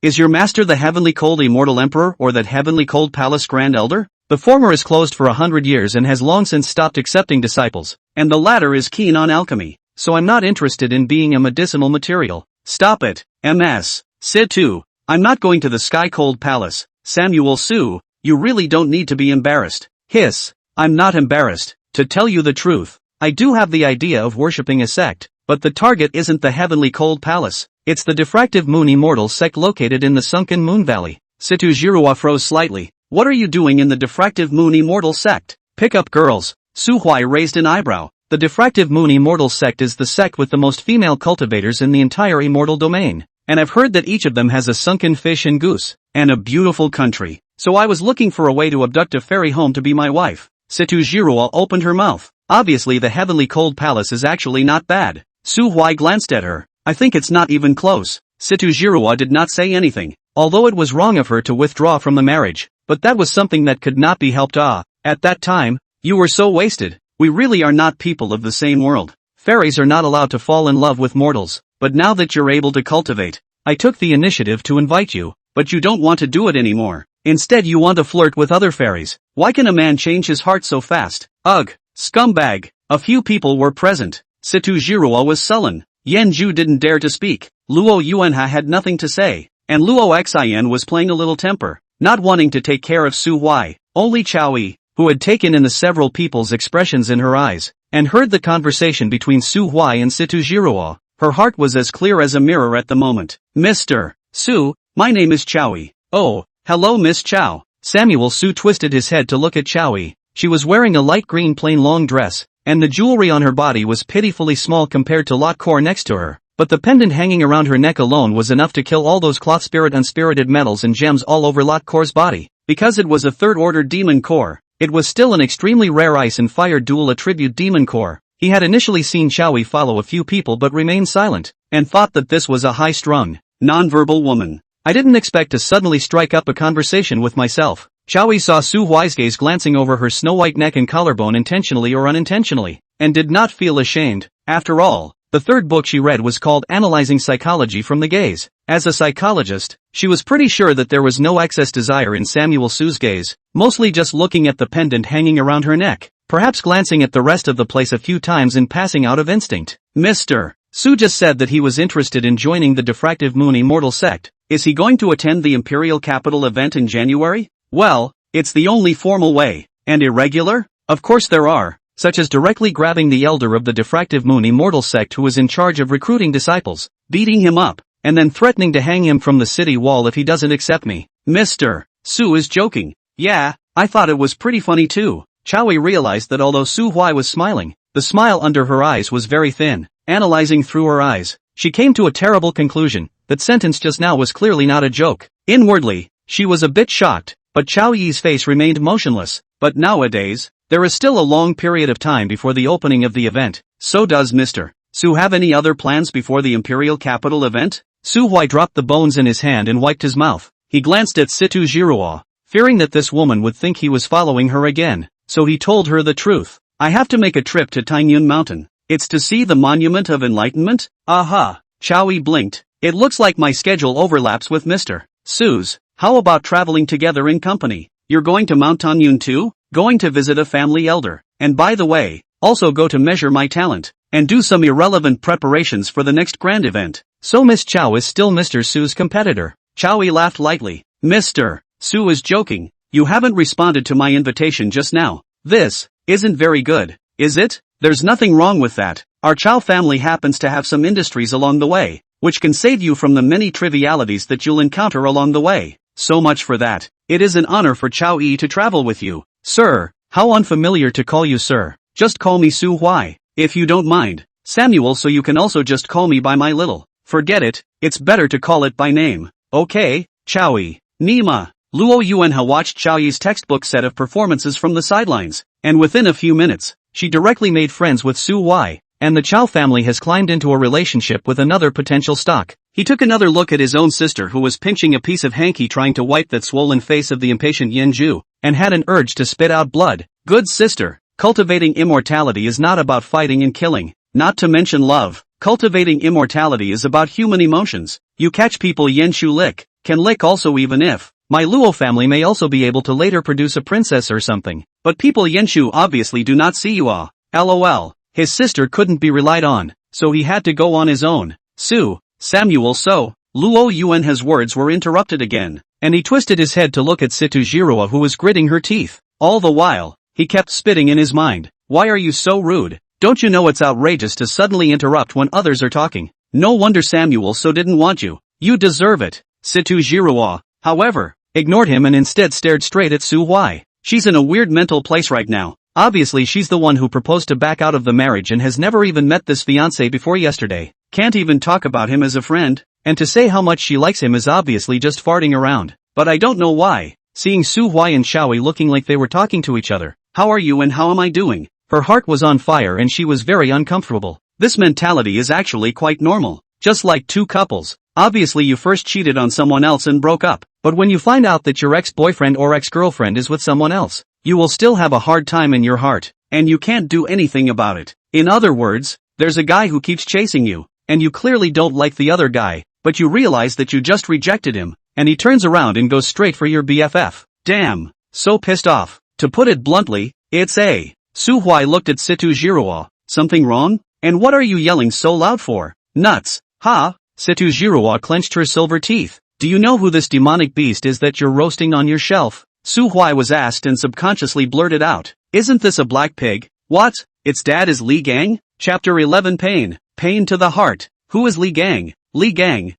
Is your master the heavenly cold immortal emperor or that heavenly cold palace grand elder? The former is closed for 100 years and has long since stopped accepting disciples, and the latter is keen on alchemy, so I'm not interested in being a medicinal material. Stop it, MS. Situ. I'm not going to the sky-cold palace. Samuel Sue, you really don't need to be embarrassed. Hiss. I'm not embarrassed. To tell you the truth, I do have the idea of worshipping a sect, but the target isn't the heavenly cold palace, it's the diffractive moon immortal sect located in the sunken moon valley. Situ Jiruwa froze slightly. What are you doing in the diffractive moon immortal sect? Pick up girls. Su Huai raised an eyebrow. The diffractive moon immortal sect is the sect with the most female cultivators in the entire immortal domain, and I've heard that each of them has a sunken fish and goose, and a beautiful country, so I was looking for a way to abduct a fairy home to be my wife. Situ Jiruwa opened her mouth. Obviously the heavenly cold palace is actually not bad. Su Huai glanced at her. I think it's not even close. Situ Jiruwa did not say anything, although it was wrong of her to withdraw from the marriage, but that was something that could not be helped. At that time, you were so wasted. We really are not people of the same world. Fairies are not allowed to fall in love with mortals, but now that you're able to cultivate, I took the initiative to invite you, but you don't want to do it anymore. Instead you want to flirt with other fairies. Why can a man change his heart so fast? Ugh, scumbag. A few people were present. Situ Jiruwa was sullen. Yan Zhu didn't dare to speak. Luo Yuanha had nothing to say, and Luo Xian was playing a little temper, not wanting to take care of Su Huai. Only Chao Yi, who had taken in the several people's expressions in her eyes, and heard the conversation between Su Huai and Situ Jiruwa, her heart was as clear as a mirror at the moment. Mr. Su, my name is Chao Yi. Oh, hello Miss Chao. Samuel Su twisted his head to look at Chao Yi. She was wearing a light green plain long dress, and the jewelry on her body was pitifully small compared to Lot Core next to her, but the pendant hanging around her neck alone was enough to kill all those cloth spirit unspirited metals and gems all over Lot Core's body. Because it was a third-order demon core, it was still an extremely rare ice and fire dual attribute demon core. He had initially seen Chao Yi follow a few people but remained silent, and thought that this was a high-strung, non-verbal woman. I didn't expect to suddenly strike up a conversation with myself. Chao Yi saw Su Huai's gaze glancing over her snow-white neck and collarbone intentionally or unintentionally, and did not feel ashamed. After all, the third book she read was called Analyzing Psychology from the Gaze. As a psychologist, she was pretty sure that there was no excess desire in Samuel Su's gaze, mostly just looking at the pendant hanging around her neck, perhaps glancing at the rest of the place a few times and passing out of instinct. Mr. Su just said that he was interested in joining the Diffractive Moon Immortal Sect. Is he going to attend the Imperial Capital event in January? Well, it's the only formal way. And irregular? Of course there are, such as directly grabbing the elder of the Diffractive Moon Immortal Sect who was in charge of recruiting disciples, beating him up, and then threatening to hang him from the city wall if he doesn't accept me. Mr. Su is joking. Yeah, I thought it was pretty funny too. Chao Yi realized that although Su Huai was smiling, the smile under her eyes was very thin. Analyzing through her eyes, she came to a terrible conclusion. That sentence just now was clearly not a joke. Inwardly, she was a bit shocked, but Chao Yi's face remained motionless. But nowadays, there is still a long period of time before the opening of the event. So does Mr. Su have any other plans before the Imperial Capital event? Su Huai dropped the bones in his hand and wiped his mouth. He glanced at Situ Jiruwa, fearing that this woman would think he was following her again, so he told her the truth. I have to make a trip to Tainyun Mountain. It's to see the Monument of Enlightenment? Aha! Chao Yi blinked. It looks like my schedule overlaps with Mr. Su's. How about traveling together in company? You're going to Mount Tanyun too? Going to visit a family elder. And by the way, also go to measure my talent, and do some irrelevant preparations for the next grand event. So Miss Chao is still Mr. Su's competitor. Chao Yi laughed lightly. Mr. Su is joking. You haven't responded to my invitation just now. This isn't very good, is it? There's nothing wrong with that. Our Chao family happens to have some industries along the way, which can save you from the many trivialities that you'll encounter along the way. So much for that. It is an honor for Chao Yi to travel with you. Sir, how unfamiliar to call you sir. Just call me Su Huai, if you don't mind. Samuel, so you can also just call me by my little. Forget it, it's better to call it by name. Okay, Chao Yi. Nima. Luo Yuanha watched Chao Yi's textbook set of performances from the sidelines, and within a few minutes, she directly made friends with Su Huai. And the Chao family has climbed into a relationship with another potential stock. He took another look at his own sister who was pinching a piece of hanky trying to wipe that swollen face of the impatient Yan Zhu, and had an urge to spit out blood. Good sister, cultivating immortality is not about fighting and killing, not to mention love. Cultivating immortality is about human emotions. You catch people Yan Shu lick, can lick also even if My Luo family may also be able to later produce a princess or something. But people Yenshu obviously do not see you ah. LOL. His sister couldn't be relied on, so he had to go on his own. Samuel so. Luo Yuanha's words were interrupted again, and he twisted his head to look at Situjirua who was gritting her teeth. All the while, he kept spitting in his mind. Why are you so rude? Don't you know it's outrageous to suddenly interrupt when others are talking? No wonder Samuel so didn't want you. You deserve it. Situjirua, however, ignored him and instead stared straight at Su Huai. She's in a weird mental place right now. Obviously she's the one who proposed to back out of the marriage and has never even met this fiancé before yesterday. Can't even talk about him as a friend, and to say how much she likes him is obviously just farting around. But I don't know why. Seeing Su Huai and Xiaoyi looking like they were talking to each other. How are you and how am I doing? Her heart was on fire and she was very uncomfortable. This mentality is actually quite normal. Just like two couples. Obviously you first cheated on someone else and broke up, but when you find out that your ex-boyfriend or ex-girlfriend is with someone else, you will still have a hard time in your heart, and you can't do anything about it. In other words, there's a guy who keeps chasing you, and you clearly don't like the other guy, but you realize that you just rejected him, and he turns around and goes straight for your BFF. Damn, so pissed off. To put it bluntly, it's a. Su Huai looked at Situjirua. Something wrong? And what are you yelling so loud for? Nuts. Ha? Situjirua clenched her silver teeth. Do you know who this demonic beast is that you're roasting on your shelf? Su Huai was asked and subconsciously blurted out. Isn't this a black pig? What? Its dad is Li Gang? Chapter 11 Pain. Pain to the heart. Who is Li Gang? Li Gang,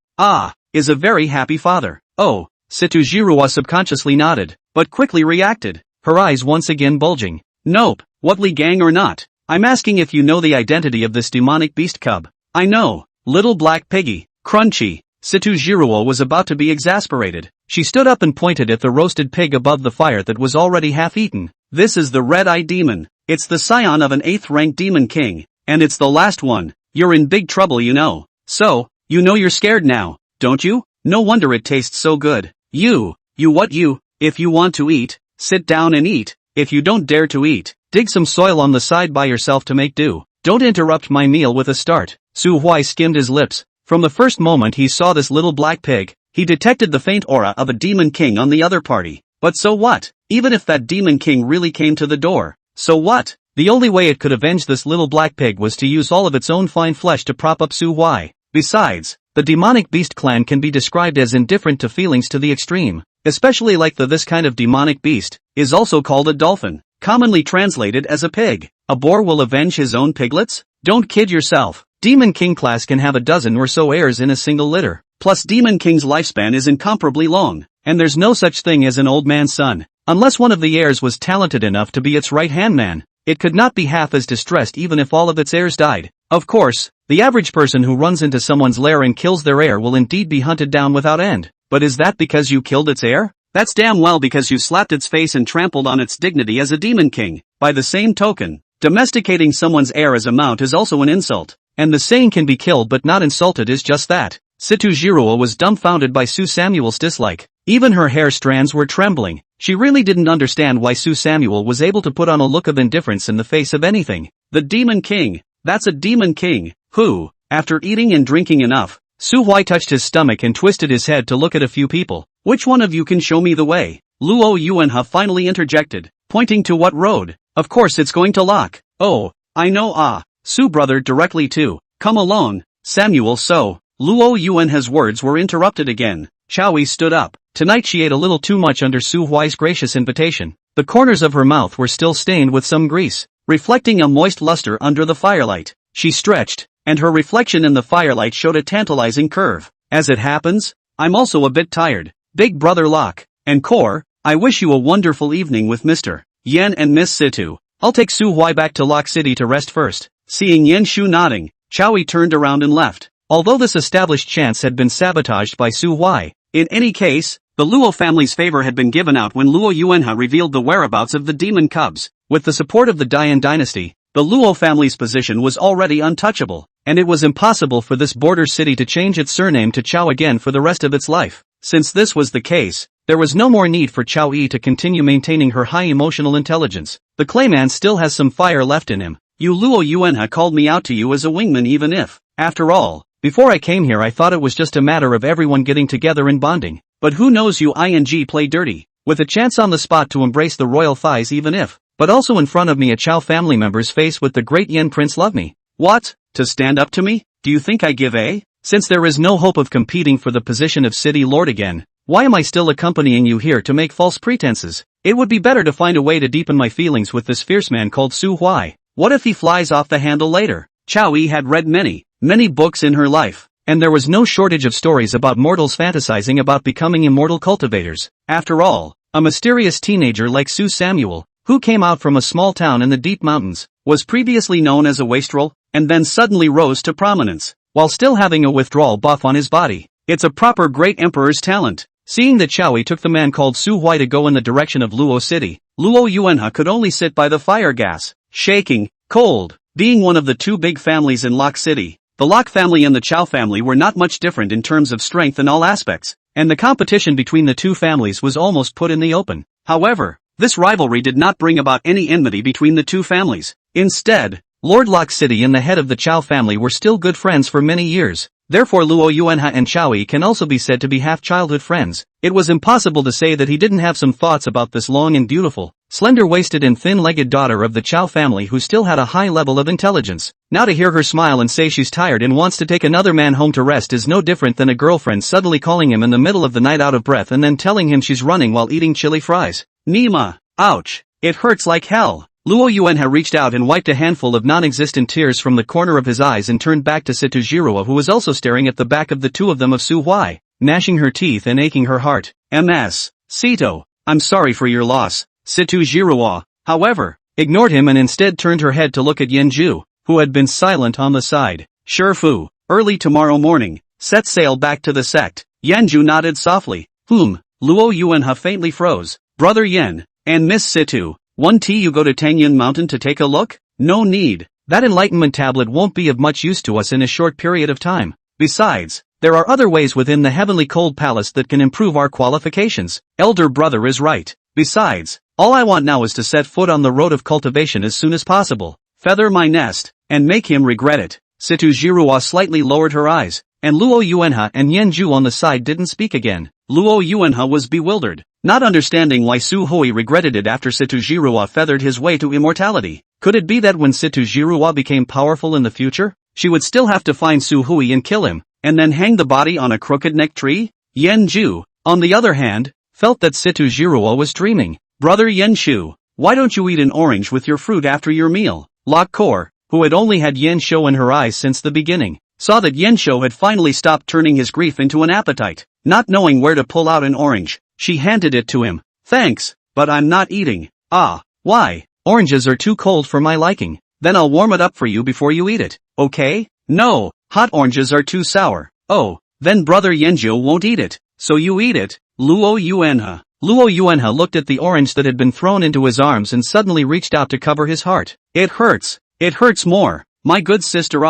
is a very happy father. Oh, Situjirua subconsciously nodded, but quickly reacted, her eyes once again bulging. Nope, what Li Gang or not? I'm asking if you know the identity of this demonic beast cub. I know, little black piggy, crunchy. Situjirua was about to be exasperated. She stood up and pointed at the roasted pig above the fire that was already half-eaten. This is the red-eye demon. It's the scion of an 8th-ranked demon king, and it's the last one. You're in big trouble you know. So, you know you're scared now, don't you? No wonder it tastes so good. If you want to eat, sit down and eat. If you don't dare to eat, dig some soil on the side by yourself to make do. Don't interrupt my meal with a start. Su Huai skimmed his lips. From the first moment he saw this little black pig, he detected the faint aura of a demon king on the other party. But so what? Even if that demon king really came to the door, so what? The only way it could avenge this little black pig was to use all of its own fine flesh to prop up Su Huai. Besides, the demonic beast clan can be described as indifferent to feelings to the extreme, especially like this kind of demonic beast, is also called a dolphin, commonly translated as a pig. A boar will avenge his own piglets? Don't kid yourself. Demon King class can have a dozen or so heirs in a single litter. Plus Demon King's lifespan is incomparably long, and there's no such thing as an old man's son. Unless one of the heirs was talented enough to be its right-hand man, it could not be half as distressed even if all of its heirs died. Of course, the average person who runs into someone's lair and kills their heir will indeed be hunted down without end. But is that because you killed its heir? That's damn well because you slapped its face and trampled on its dignity as a demon king. By the same token, domesticating someone's heir as a mount is also an insult. And the saying can be killed but not insulted is just that. Situjirua was dumbfounded by Su Samuel's dislike. Even her hair strands were trembling. She really didn't understand why Su Samuel was able to put on a look of indifference in the face of anything. The Demon King. That's a demon king, who, after eating and drinking enough, Su Huai touched his stomach and twisted his head to look at a few people. Which one of you can show me the way? Luo Yuanha finally interjected, pointing to what road. Of course it's going to lock. Oh, I know Su brother directly too. Come along, Samuel so. Luo Yuanha's words were interrupted again. Xiaoyi stood up. Tonight she ate a little too much under Su Huai's gracious invitation. The corners of her mouth were still stained with some grease, reflecting a moist luster under the firelight. She stretched, and her reflection in the firelight showed a tantalizing curve. As it happens, I'm also a bit tired. Big brother Locke and Core, I wish you a wonderful evening with Mr. Yan and Miss Situ. I'll take Su Huai back to Lock City to rest first. Seeing Yan Shu nodding, Xiaoyi turned around and left. Although this established chance had been sabotaged by Su Huai, in any case, the Luo family's favor had been given out when Luo Yuanha revealed the whereabouts of the demon cubs. With the support of the Dian dynasty, the Luo family's position was already untouchable, and it was impossible for this border city to change its surname to Chao again for the rest of its life. Since this was the case, there was no more need for Chao Yi to continue maintaining her high emotional intelligence. The clayman still has some fire left in him. You Luo Yuanha called me out to you as a wingman even if, after all, before I came here I thought it was just a matter of everyone getting together and bonding. But who knows you ing play dirty, with a chance on the spot to embrace the royal thighs even if, but also in front of me a Chow family member's face with the great Yen prince love me. What? To stand up to me? Do you think I give a? Since there is no hope of competing for the position of city lord again, why am I still accompanying you here to make false pretenses? It would be better to find a way to deepen my feelings with this fierce man called Su Huai. What if he flies off the handle later? Chow Yi had read many books in her life, and there was no shortage of stories about mortals fantasizing about becoming immortal cultivators. After all, a mysterious teenager like Su Samuel, who came out from a small town in the deep mountains, was previously known as a wastrel, and then suddenly rose to prominence, while still having a withdrawal buff on his body. It's a proper great emperor's talent. Seeing that Chow Yi took the man called Su Huai to go in the direction of Luo City, Luo Yuanhe could only sit by the fire gas, shaking, cold. Being one of the two big families in Lok City, the Lok family and the Chow family were not much different in terms of strength in all aspects, and the competition between the two families was almost put in the open. However, this rivalry did not bring about any enmity between the two families. Instead, Lord Lok City and the head of the Chow family were still good friends for many years. Therefore Luo Yuanhe and Chow Yi can also be said to be half-childhood friends. It was impossible to say that he didn't have some thoughts about this long and beautiful, slender-waisted and thin-legged daughter of the Chow family who still had a high level of intelligence. Now to hear her smile and say she's tired and wants to take another man home to rest is no different than a girlfriend suddenly calling him in the middle of the night out of breath and then telling him she's running while eating chili fries. Nima. Ouch. It hurts like hell. Luo Yuanhe reached out and wiped a handful of non-existent tears from the corner of his eyes and turned back to Situ Jiruo, who was also staring at the back of the two of them of Su Huai, gnashing her teeth and aching her heart. Ms. Sito, I'm sorry for your loss. Situ Jiruo, however, ignored him and instead turned her head to look at Yenju, who had been silent on the side. Sure Fu, early tomorrow morning, set sail back to the sect. Yenju nodded softly. Luo Yuanhe faintly froze. Brother Yen, and Miss Situ, you go to Tangyan Mountain to take a look? No need. That enlightenment tablet won't be of much use to us in a short period of time. Besides, there are other ways within the heavenly cold palace that can improve our qualifications. Elder brother is right. Besides, all I want now is to set foot on the road of cultivation as soon as possible, feather my nest, and make him regret it. Situ Jiruo slightly lowered her eyes, and Luo Yuanhe and Yenju on the side didn't speak again. Luo Yuanhe was bewildered, not understanding why Su Hui regretted it after Situ Jiruo feathered his way to immortality. Could it be that when Situ Jiruo became powerful in the future, she would still have to find Su Hui and kill him, and then hang the body on a crooked-neck tree? Yenju, on the other hand, felt that Situ Jiruo was dreaming. Brother Yenshu, why don't you eat an orange with your fruit after your meal? Lok Kor, who had only had Yensho in her eyes since the beginning, saw that Yensho had finally stopped turning his grief into an appetite. Not knowing where to pull out an orange, she handed it to him. Thanks, but I'm not eating. Ah, why? Oranges are too cold for my liking. Then I'll warm it up for you before you eat it, okay? No, hot oranges are too sour. Oh, then brother Yenjo won't eat it, so you eat it. Luo Yuanhe. Luo Yuanhe looked at the orange that had been thrown into his arms and suddenly reached out to cover his heart. It hurts. It hurts more. My good sister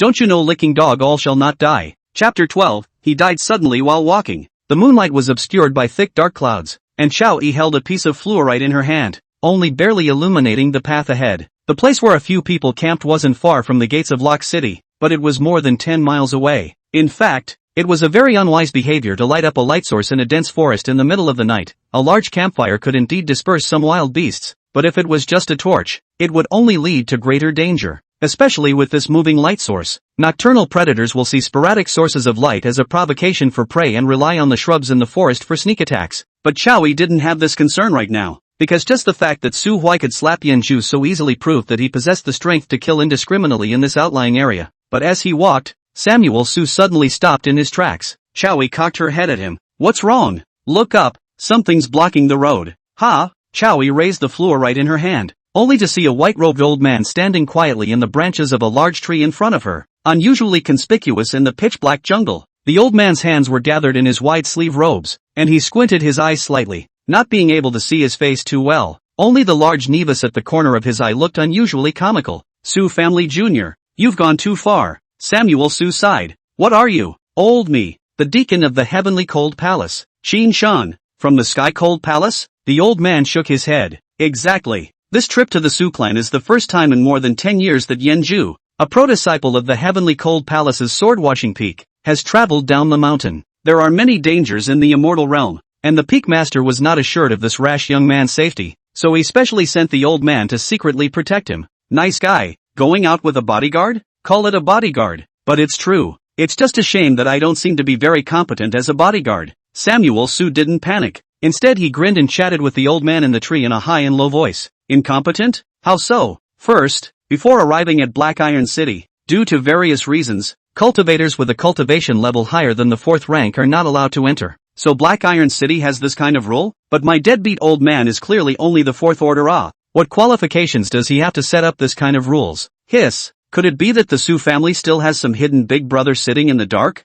don't you know licking dog all shall not die? Chapter 12, he died suddenly while walking. The moonlight was obscured by thick dark clouds, and Chow Yi held a piece of fluorite in her hand, only barely illuminating the path ahead. The place where a few people camped wasn't far from the gates of Lok City, but it was more than 10 miles away. In fact, it was a very unwise behavior to light up a light source in a dense forest in the middle of the night. A large campfire could indeed disperse some wild beasts, but if it was just a torch, it would only lead to greater danger. Especially with this moving light source, nocturnal predators will see sporadic sources of light as a provocation for prey and rely on the shrubs in the forest for sneak attacks. But Chow Yi didn't have this concern right now, because just the fact that Su Hui could slap Yenju so easily proved that he possessed the strength to kill indiscriminately in this outlying area. But as he walked, Samuel Su suddenly stopped in his tracks. Chow Yi cocked her head at him. What's wrong? Look up, something's blocking the road. Ha! Chow Yi raised the fluorite in her hand, only to see a white-robed old man standing quietly in the branches of a large tree in front of her, unusually conspicuous in the pitch-black jungle. The old man's hands were gathered in his wide-sleeve robes, and he squinted his eyes slightly, not being able to see his face too well. Only the large nevus at the corner of his eye looked unusually comical. Su Family Jr., you've gone too far. Samuel Su sighed. What are you? Old me, the deacon of the heavenly cold palace. Qin Shan, from the sky cold palace? The old man shook his head. Exactly. This trip to the Su clan is the first time in more than 10 years that Yenju, a prototype of the heavenly cold palace's sword-washing peak, has traveled down the mountain. there are many dangers in the immortal realm, and the Peak Master was not assured of this rash young man's safety, so he specially sent the old man to secretly protect him. Nice guy, going out with a bodyguard? Call it a bodyguard, but it's true. It's just a shame that I don't seem to be very competent as a bodyguard. Samuel Su didn't panic. Instead he grinned and chatted with the old man in the tree in a high and low voice. Incompetent? How so? First, before arriving at Black Iron City, due to various reasons, cultivators with a cultivation level higher than the 4th rank are not allowed to enter. So Black Iron City has this kind of rule? But my deadbeat old man is clearly only the 4th order. What qualifications does he have to set up this kind of rules? Hiss. Could it be that the Su family still has some hidden big brother sitting in the dark?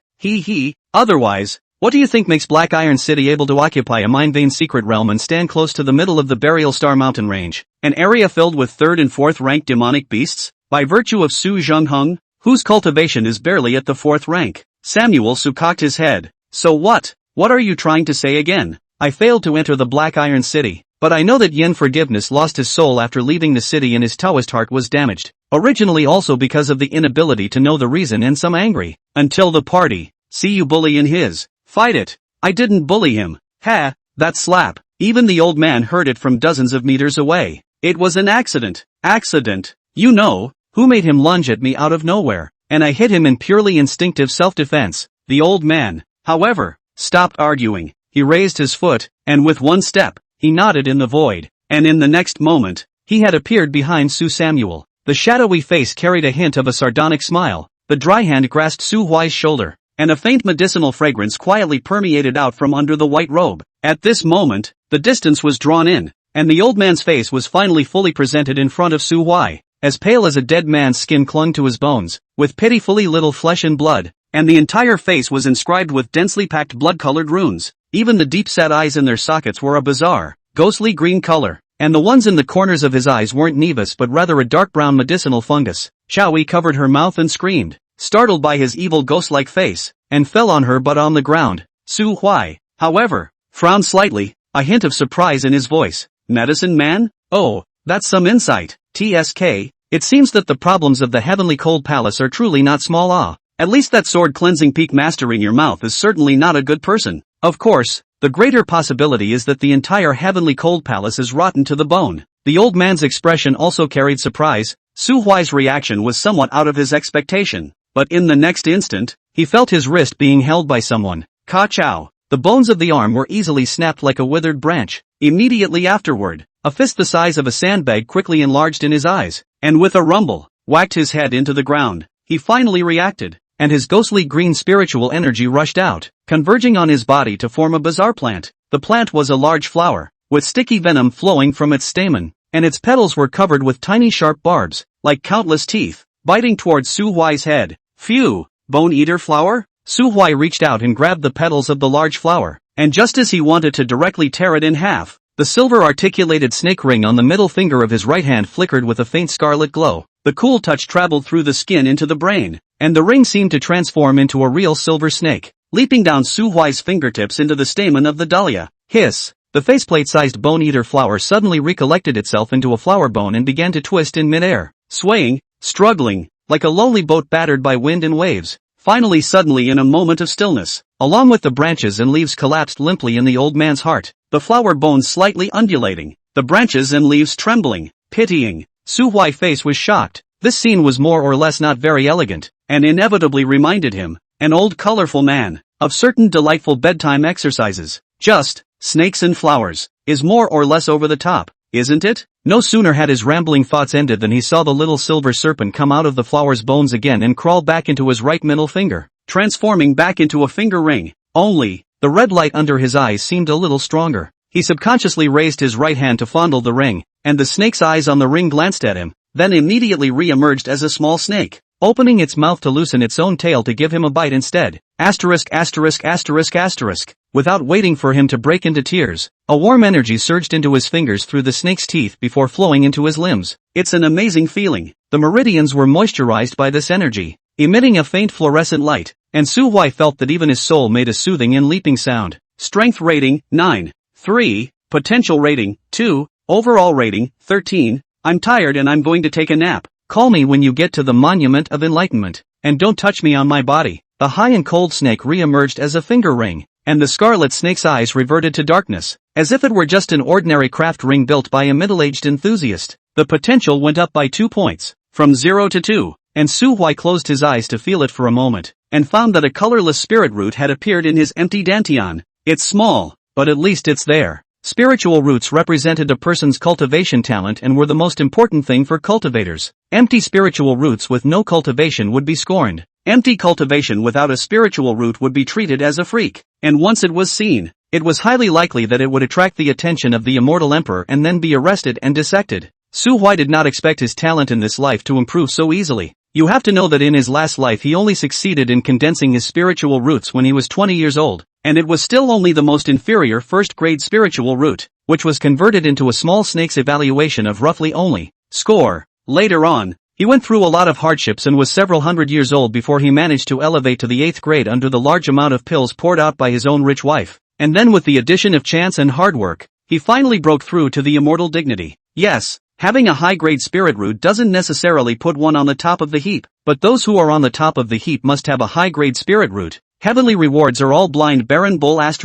Otherwise, what do you think makes Black Iron City able to occupy a mind vein secret realm and stand close to the middle of the Burial Star mountain range? An area filled with 3rd and 4th rank demonic beasts? By virtue of Su Zhengheng, whose cultivation is barely at the 4th rank. Samuel Su cocked his head. So what? What are you trying to say again? I failed to enter the Black Iron City, but I know that Yin Forgiveness lost his soul after leaving the city and his Taoist heart was damaged. Originally also because of the inability to know the reason and some angry. Until the party. See you bully in his. Fight it. I didn't bully him. Ha, that slap. Even the old man heard it from dozens of meters away. It was an accident. Accident. You know, who made him lunge at me out of nowhere, and I hit him in purely instinctive self-defense. The old man, however, stopped arguing. He raised his foot, and with one step, he nodded in the void, and in the next moment, he had appeared behind Su Samuel. The shadowy face carried a hint of a sardonic smile. The dry hand grasped Su Huai's shoulder, and a faint medicinal fragrance quietly permeated out from under the white robe. At this moment, the distance was drawn in, and the old man's face was finally fully presented in front of Su Huai. As pale as a dead man's skin clung to his bones, with pitifully little flesh and blood, and the entire face was inscribed with densely packed blood-colored runes. Even the deep-set eyes in their sockets were a bizarre, ghostly green color, and the ones in the corners of his eyes weren't nevus but rather a dark brown medicinal fungus. Xiaoyi covered her mouth and screamed, startled by his evil ghost-like face, and fell on her butt on the ground. Su Huai, however, frowned slightly, a hint of surprise in his voice. Medicine man? Oh, that's some insight. TSK, it seems that the problems of the Heavenly Cold Palace are truly not small. At least that sword-cleansing Peak Master in your mouth is certainly not a good person. Of course, the greater possibility is that the entire Heavenly Cold Palace is rotten to the bone. The old man's expression also carried surprise. Su Huai's reaction was somewhat out of his expectation, but in the next instant, he felt his wrist being held by someone. Ka chow. The bones of the arm were easily snapped like a withered branch. Immediately afterward, a fist the size of a sandbag quickly enlarged in his eyes, and with a rumble, whacked his head into the ground. He finally reacted, and his ghostly green spiritual energy rushed out, converging on his body to form a bizarre plant. The plant was a large flower, with sticky venom flowing from its stamen, and its petals were covered with tiny sharp barbs, like countless teeth, biting towards Su Huai's head. Phew! Bone-eater flower? Su Huai reached out and grabbed the petals of the large flower, and just as he wanted to directly tear it in half, the silver-articulated snake ring on the middle finger of his right hand flickered with a faint scarlet glow. The cool touch traveled through the skin into the brain, and the ring seemed to transform into a real silver snake, leaping down Su Huai's fingertips into the stamen of the dahlia. Hiss! The faceplate-sized bone-eater flower suddenly recollected itself into a flower bone and began to twist in midair, swaying, struggling, like a lonely boat battered by wind and waves. Finally, suddenly in a moment of stillness, along with the branches and leaves collapsed limply in the old man's heart, the flower bones slightly undulating, the branches and leaves trembling, pitying. Su Huai's face was shocked. This scene was more or less not very elegant, and inevitably reminded him, an old colorful man, of certain delightful bedtime exercises. Just, snakes and flowers, is more or less over the top, isn't it? No sooner had his rambling thoughts ended than he saw the little silver serpent come out of the flower's bones again and crawl back into his right middle finger, transforming back into a finger ring. Only, the red light under his eyes seemed a little stronger. He subconsciously raised his right hand to fondle the ring, and the snake's eyes on the ring glanced at him, then immediately re-emerged as a small snake, opening its mouth to loosen its own tail to give him a bite instead. Asterisk asterisk asterisk asterisk. Without waiting for him to break into tears, a warm energy surged into his fingers through the snake's teeth before flowing into his limbs. It's an amazing feeling. The meridians were moisturized by this energy, emitting a faint fluorescent light, and Su Huai felt that even his soul made a soothing and leaping sound. Strength rating, 9. 3. Potential rating, 2. Overall rating, 13. I'm tired and I'm going to take a nap. Call me when you get to the Monument of Enlightenment, and don't touch me on my body. the high and cold snake re-emerged as a finger ring, and the scarlet snake's eyes reverted to darkness, as if it were just an ordinary craft ring built by a middle-aged enthusiast. The potential went up by 2 points, from 0 to 2, and Su Hui closed his eyes to feel it for a moment, and found that a colorless spirit root had appeared in his empty dantian. It's small, but at least it's there. Spiritual roots represented a person's cultivation talent and were the most important thing for cultivators. Empty spiritual roots with no cultivation would be scorned. Empty cultivation without a spiritual root would be treated as a freak, and once it was seen, it was highly likely that it would attract the attention of the immortal emperor and then be arrested and dissected. Su Hui did not expect his talent in this life to improve so easily. You have to know that in his last life he only succeeded in condensing his spiritual roots when he was 20 years old, and it was still only the most inferior first-grade spiritual root, which was converted into a small snake's evaluation of roughly only score. Later on, he went through a lot of hardships and was several hundred years old before he managed to elevate to the 8th grade under the large amount of pills poured out by his own rich wife, and then with the addition of chance and hard work, he finally broke through to the immortal dignity. Yes, having a high-grade spirit root doesn't necessarily put one on the top of the heap, but those who are on the top of the heap must have a high-grade spirit root. Heavenly rewards are all blind barren bull ********.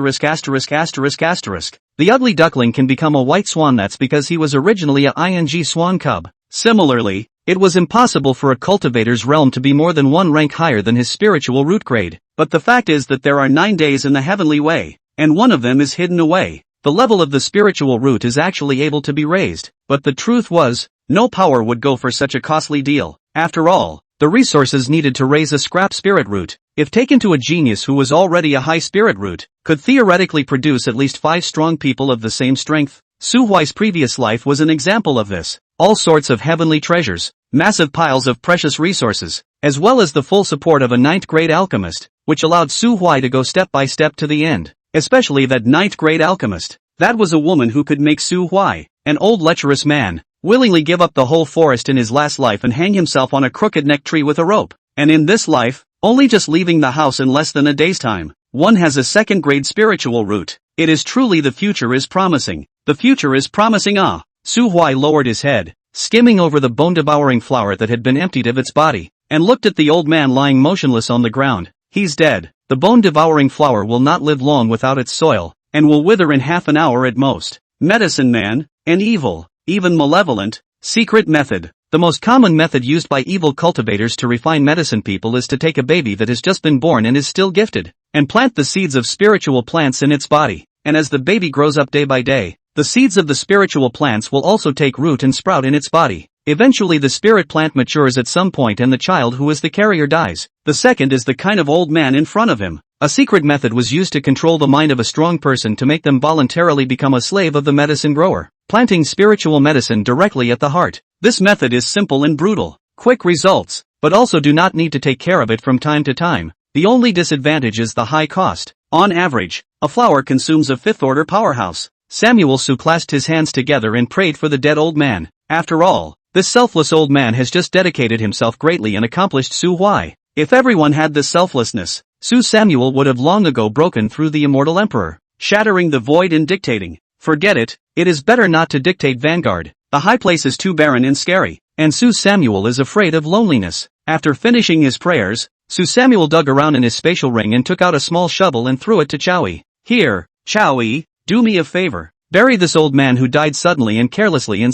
The ugly duckling can become a white swan. That's because he was originally a ing swan cub. Similarly, it was impossible for a cultivator's realm to be more than one rank higher than his spiritual root grade, but the fact is that there are 9 days in the heavenly way, and one of them is hidden away. The level of the spiritual root is actually able to be raised, but the truth was, no power would go for such a costly deal. After all, the resources needed to raise a scrap spirit root, if taken to a genius who was already a high spirit root, could theoretically produce at least 5 strong people of the same strength. Su Hui's previous life was an example of this. All sorts of heavenly treasures, massive piles of precious resources, as well as the full support of a 9th grade alchemist, which allowed Su Hui to go step by step to the end. Especially that 9th grade alchemist. That was a woman who could make Su Hui, an old lecherous man, willingly give up the whole forest in his last life and hang himself on a crooked neck tree with a rope. And in this life, only just leaving the house in less than a day's time, one has a 2nd grade spiritual root. It is truly the future is promising. The future is promising. Su Hui lowered his head, skimming over the bone-devouring flower that had been emptied of its body, and looked at the old man lying motionless on the ground. He's dead. The bone-devouring flower will not live long without its soil, and will wither in half an hour at most. Medicine man, an evil, even malevolent, secret method. The most common method used by evil cultivators to refine medicine people is to take a baby that has just been born and is still gifted, and plant the seeds of spiritual plants in its body, and as the baby grows up day by day, the seeds of the spiritual plants will also take root and sprout in its body. Eventually the spirit plant matures at some point and the child who is the carrier dies. The second is the kind of old man in front of him. A secret method was used to control the mind of a strong person to make them voluntarily become a slave of the medicine grower, planting spiritual medicine directly at the heart. This method is simple and brutal, quick results, but also do not need to take care of it from time to time. The only disadvantage is the high cost. On average, a flower consumes a 5th order powerhouse. Samuel Su clasped his hands together and prayed for the dead old man. After all, this selfless old man has just dedicated himself greatly and accomplished Su Hui. If everyone had this selflessness, Su Samuel would have long ago broken through the immortal emperor, shattering the void and dictating. Forget it, it is better not to dictate Vanguard. The high place is too barren and scary, and Su Samuel is afraid of loneliness. After finishing his prayers, Su Samuel dug around in his spatial ring and took out a small shovel and threw it to Chowie. Here, Chowie, do me a favor. Bury this old man who died suddenly and carelessly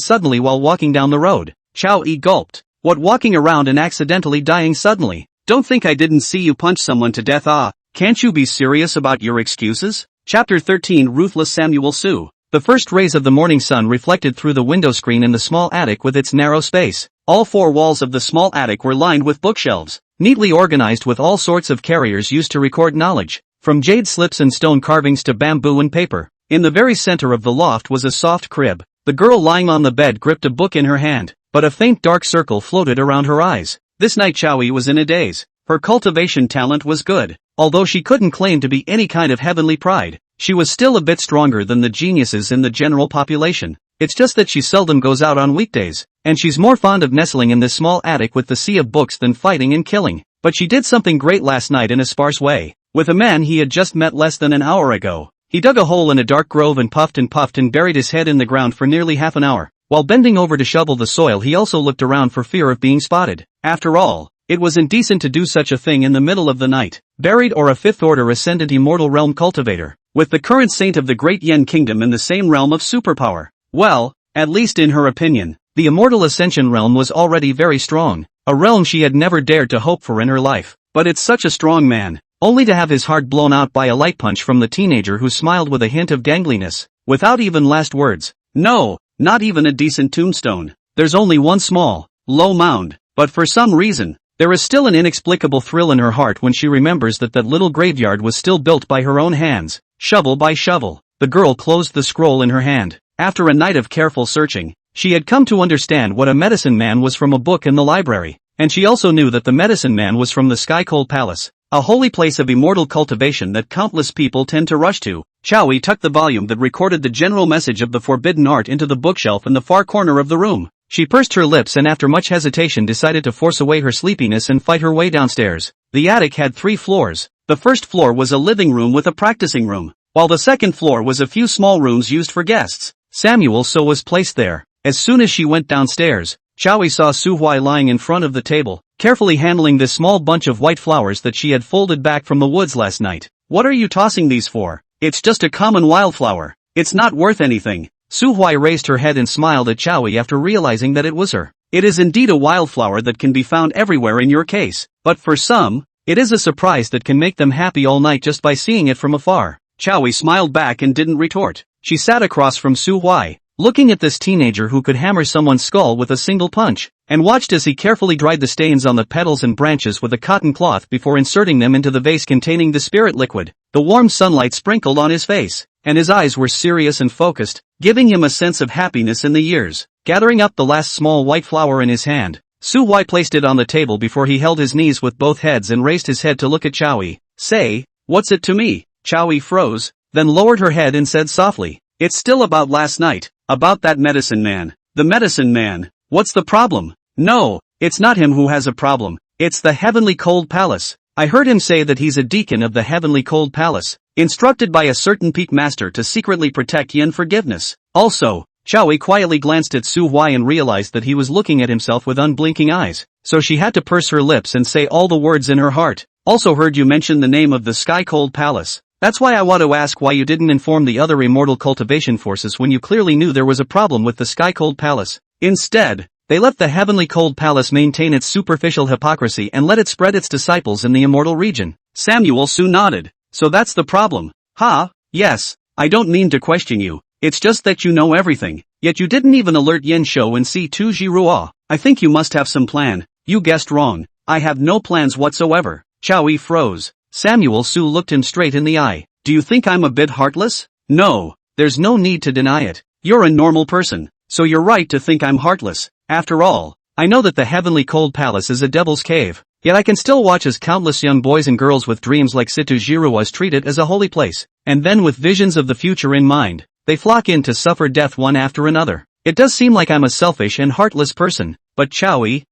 while walking down the road. Chowie gulped. What, walking around and accidentally dying suddenly? Don't think I didn't see you punch someone to death. Can't you be serious about your excuses? Chapter 13 Ruthless Samuel Su. The first rays of the morning sun reflected through the window screen in the small attic with its narrow space. All 4 walls of the small attic were lined with bookshelves, neatly organized with all sorts of carriers used to record knowledge, from jade slips and stone carvings to bamboo and paper. In the very center of the loft was a soft crib. The girl lying on the bed gripped a book in her hand, but a faint dark circle floated around her eyes. This night Chowie was in a daze. Her cultivation talent was good. Although she couldn't claim to be any kind of heavenly pride, she was still a bit stronger than the geniuses in the general population. It's just that she seldom goes out on weekdays, and she's more fond of nestling in this small attic with the sea of books than fighting and killing. But she did something great last night in a sparse way. With a man he had just met less than an hour ago, he dug a hole in a dark grove and puffed and buried his head in the ground for nearly half an hour. While bending over to shovel the soil he also looked around for fear of being spotted. After all, It was indecent to do such a thing in the middle of the night. Buried or a fifth-order ascendant immortal realm cultivator, with the current saint of the Great Yen Kingdom in the same realm of superpower. Well, at least in her opinion, the immortal ascension realm was already very strong, a realm she had never dared to hope for in her life. But it's such a strong man, only to have his heart blown out by a light punch from the teenager who smiled with a hint of gangliness, without even last words. No, not even a decent tombstone. There's only one small, low mound, but for some reason, there is still an inexplicable thrill in her heart when she remembers that little graveyard was still built by her own hands, shovel by shovel. The girl closed the scroll in her hand. After a night of careful searching, she had come to understand what a medicine man was from a book in the library, and she also knew that the medicine man was from the Sky-Cold Palace, a holy place of immortal cultivation that countless people tend to rush to. Chowie tucked the volume that recorded the general message of the forbidden art into the bookshelf in the far corner of the room. She pursed her lips and after much hesitation decided to force away her sleepiness and fight her way downstairs. The attic had 3 floors. The first floor was a living room with a practicing room, while the second floor was a few small rooms used for guests. Samuel So was placed there. As soon as she went downstairs, Chowie saw Su-Huai lying in front of the table, carefully handling this small bunch of white flowers that she had folded back from the woods last night. What are you tossing these for? It's just a common wildflower. It's not worth anything. Su-Huai raised her head and smiled at Chowie after realizing that it was her. It is indeed a wildflower that can be found everywhere in your case, but for some, it is a surprise that can make them happy all night just by seeing it from afar. Chowie smiled back and didn't retort. She sat across from Su-Huai, looking at this teenager who could hammer someone's skull with a single punch, and watched as he carefully dried the stains on the petals and branches with a cotton cloth before inserting them into the vase containing the spirit liquid. The warm sunlight sprinkled on his face, and his eyes were serious and focused, giving him a sense of happiness in the years. Gathering up the last small white flower in his hand, Su-Huai placed it on the table before he held his knees with both heads and raised his head to look at Chowie. Say, what's it to me? Chowie froze, then lowered her head and said softly, it's still about last night, about that medicine man. The medicine man. What's the problem? No, it's not him who has a problem, it's the Heavenly Cold Palace. I heard him say that he's a deacon of the Heavenly Cold Palace, instructed by a certain peak master to secretly protect Yen forgiveness. Also, Chowie quietly glanced at Su-Huai and realized that he was looking at himself with unblinking eyes, so she had to purse her lips and say all the words in her heart. Also heard you mention the name of the Sky Cold Palace. That's why I want to ask why you didn't inform the other immortal cultivation forces when you clearly knew there was a problem with the Sky Cold Palace. Instead, they let the Heavenly Cold Palace maintain its superficial hypocrisy and let it spread its disciples in the immortal region. Samuel Su nodded. So that's the problem. Ha, yes, I don't mean to question you, it's just that you know everything, yet you didn't even alert Yen Shou and Si-Tu Jirua. I think you must have some plan. You guessed wrong. I have no plans whatsoever. Chowie froze. Samuel Su looked him straight in the eye. Do you think I'm a bit heartless? No, there's no need to deny it. You're a normal person, so you're right to think I'm heartless. After all, I know that the Heavenly Cold Palace is a devil's cave, yet I can still watch as countless young boys and girls with dreams like Si-Tu Jirua's treat it as a holy place, and then with visions of the future in mind, they flock in to suffer death one after another. It does seem like I'm a selfish and heartless person, but Chowie,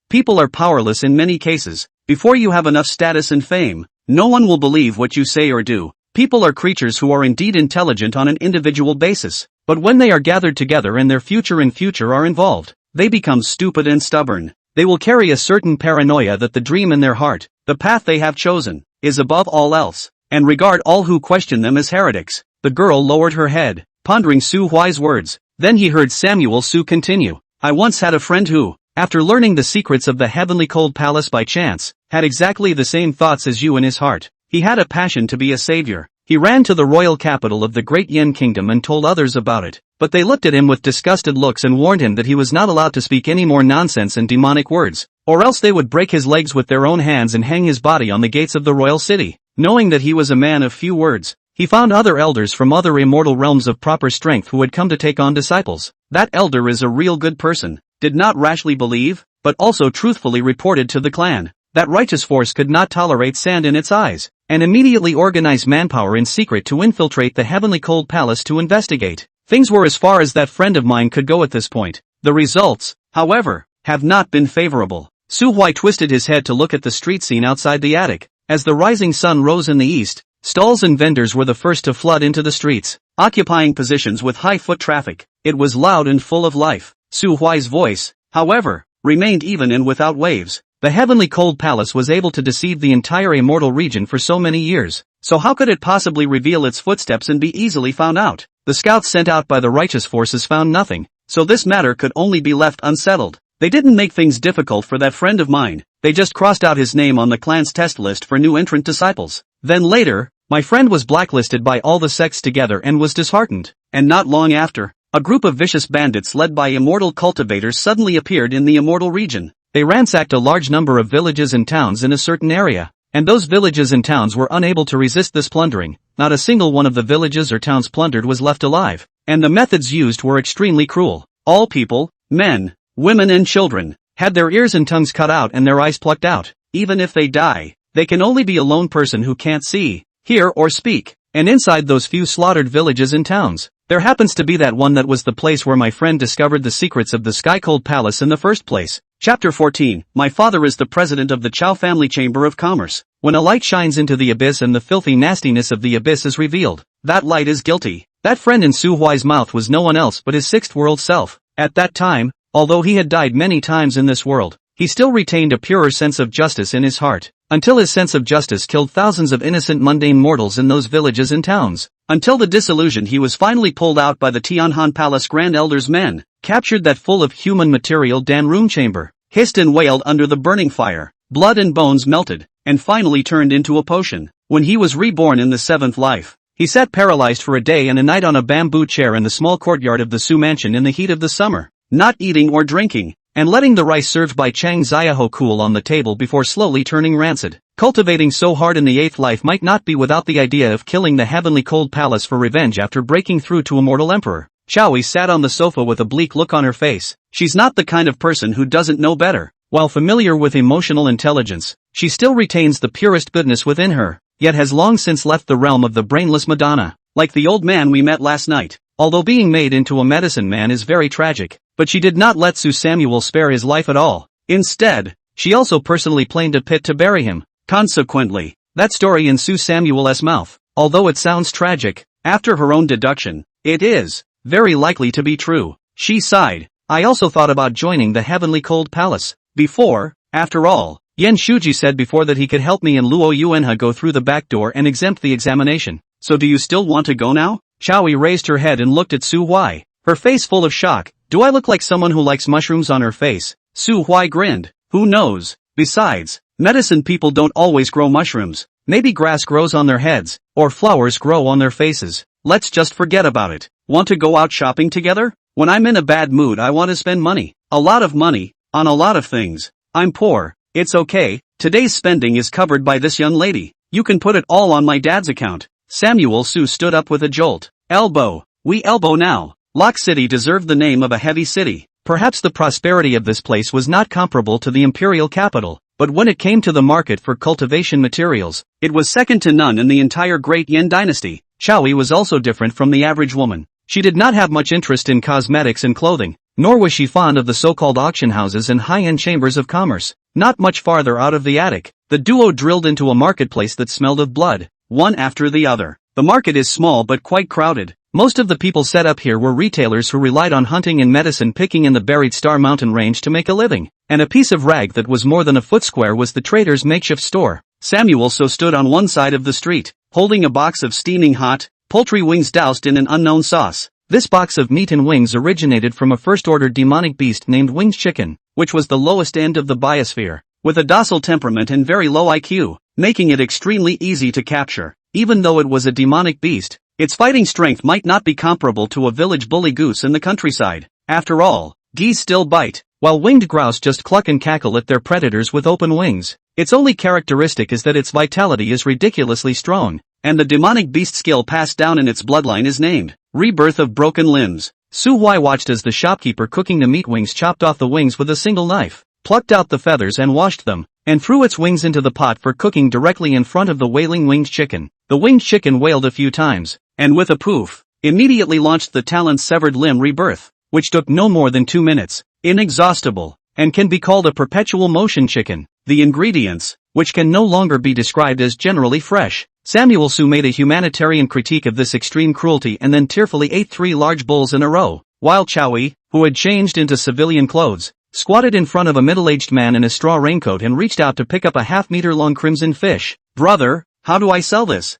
people are powerless in many cases. Before you have enough status and fame, no one will believe what you say or do. People are creatures who are indeed intelligent on an individual basis, but when they are gathered together and their future are involved, they become stupid and stubborn. They will carry a certain paranoia that the dream in their heart, the path they have chosen, is above all else, and regard all who question them as heretics. The girl lowered her head, pondering Su-Huai's words. Then he heard Samuel Su continue. I once had a friend who, after learning the secrets of the Heavenly Cold Palace by chance, had exactly the same thoughts as you in his heart. He had a passion to be a savior. He ran to the royal capital of the Great Yen Kingdom and told others about it, but they looked at him with disgusted looks and warned him that he was not allowed to speak any more nonsense and demonic words, or else they would break his legs with their own hands and hang his body on the gates of the royal city. Knowing that he was a man of few words, he found other elders from other immortal realms of proper strength who had come to take on disciples. That elder is a real good person, did not rashly believe, but also truthfully reported to the clan that righteous force could not tolerate sand in its eyes, and immediately organized manpower in secret to infiltrate the Heavenly Cold Palace to investigate. Things were as far as that friend of mine could go at this point. The results, however, have not been favorable. Su-Huai twisted his head to look at the street scene outside the attic. As the rising sun rose in the east, stalls and vendors were the first to flood into the streets, occupying positions with high foot traffic. It was loud and full of life. Su-Huai's voice, however, remained even and without waves. The heavenly cold palace was able to deceive the entire immortal region for so many years. So how could it possibly reveal its footsteps and be easily found out? The scouts sent out by the righteous forces found nothing, so this matter could only be left unsettled. They didn't make things difficult for that friend of mine, they just crossed out his name on the clan's test list for new entrant disciples. Then later, my friend was blacklisted by all the sects together and was disheartened. And not long after, a group of vicious bandits led by immortal cultivators suddenly appeared in the immortal region. They ransacked a large number of villages and towns in a certain area. And those villages and towns were unable to resist this plundering. Not a single one of the villages or towns plundered was left alive. And the methods used were extremely cruel. All people, men, women and children, had their ears and tongues cut out and their eyes plucked out. Even if they die, they can only be a lone person who can't see, hear or speak. And inside those few slaughtered villages and towns, there happens to be that one that was the place where my friend discovered the secrets of the Sky Cold Palace in the first place. Chapter 14. My father is the president of the Chow Family Chamber of Commerce. When a light shines into the abyss and the filthy nastiness of the abyss is revealed, that light is guilty. That friend in Su Huai's mouth was no one else but his sixth world self. At that time, although he had died many times in this world, he still retained a purer sense of justice in his heart. Until his sense of justice killed thousands of innocent mundane mortals in those villages and towns. Until the disillusion he was finally pulled out by the Tianhan Palace Grand Elder's men, captured that full of human material Dan room chamber, hissed and wailed under the burning fire, blood and bones melted, and finally turned into a potion. When he was reborn in the seventh life, he sat paralyzed for a day and a night on a bamboo chair in the small courtyard of the Su mansion in the heat of the summer, not eating or drinking, and letting the rice served by Chang Xiaoho cool on the table before slowly turning rancid. Cultivating so hard in the eighth life might not be without the idea of killing the heavenly cold palace for revenge after breaking through to immortal emperor. Chowie sat on the sofa with a bleak look on her face. She's not the kind of person who doesn't know better. While familiar with emotional intelligence, she still retains the purest goodness within her, yet has long since left the realm of the brainless Madonna. Like the old man we met last night, although being made into a medicine man is very tragic, but she did not let Su Samuel spare his life at all. Instead, she also personally planed a pit to bury him. Consequently, that story in Su Samuel's mouth, although it sounds tragic, after her own deduction, it is very likely to be true. She sighed. I also thought about joining the heavenly cold palace. Before, after all, Yen Shuji said before that he could help me and Luo Yuanhe go through the back door and exempt the examination. So do you still want to go now? Chowie raised her head and looked at Su Huai, her face full of shock. Do I look like someone who likes mushrooms on her face? Su Huai grinned. Who knows? Besides, medicine people don't always grow mushrooms. Maybe grass grows on their heads, or flowers grow on their faces. Let's just forget about it. Want to go out shopping together? When I'm in a bad mood I want to spend money. A lot of money, on a lot of things. I'm poor. It's okay, today's spending is covered by this young lady. You can put it all on my dad's account. Samuel Su stood up with a jolt. Elbow. We elbow now. Lock City deserved the name of a heavy city. Perhaps the prosperity of this place was not comparable to the imperial capital, but when it came to the market for cultivation materials, it was second to none in the entire Great Yen dynasty. Chowie was also different from the average woman. She did not have much interest in cosmetics and clothing, nor was she fond of the so-called auction houses and high-end chambers of commerce. Not much farther out of the attic, the duo drilled into a marketplace that smelled of blood, one after the other. The market is small but quite crowded. Most of the people set up here were retailers who relied on hunting and medicine picking in the buried Star Mountain range to make a living, and a piece of rag that was more than a foot square was the trader's makeshift store. Samuel So stood on one side of the street, holding a box of steaming hot, poultry wings doused in an unknown sauce. This box of meat and wings originated from a first-order demonic beast named Winged Chicken, which was the lowest end of the biosphere, with a docile temperament and very low IQ, making it extremely easy to capture. Even though it was a demonic beast, its fighting strength might not be comparable to a village bully goose in the countryside. After all, geese still bite, while winged grouse just cluck and cackle at their predators with open wings. Its only characteristic is that its vitality is ridiculously strong, and the demonic beast skill passed down in its bloodline is named Rebirth of Broken Limbs. Su Huai watched as the shopkeeper cooking the meat wings chopped off the wings with a single knife, plucked out the feathers and washed them, and threw its wings into the pot for cooking directly in front of the wailing winged chicken. The winged chicken wailed a few times, and with a poof, immediately launched the talon's severed limb rebirth, which took no more than 2 minutes, inexhaustible, and can be called a perpetual motion chicken. The ingredients, which can no longer be described as generally fresh. Samuel Su made a humanitarian critique of this extreme cruelty and then tearfully ate 3 large bowls in a row, while Chowie, who had changed into civilian clothes, squatted in front of a middle-aged man in a straw raincoat and reached out to pick up a half-meter-long crimson fish. "Brother, how do I sell this?"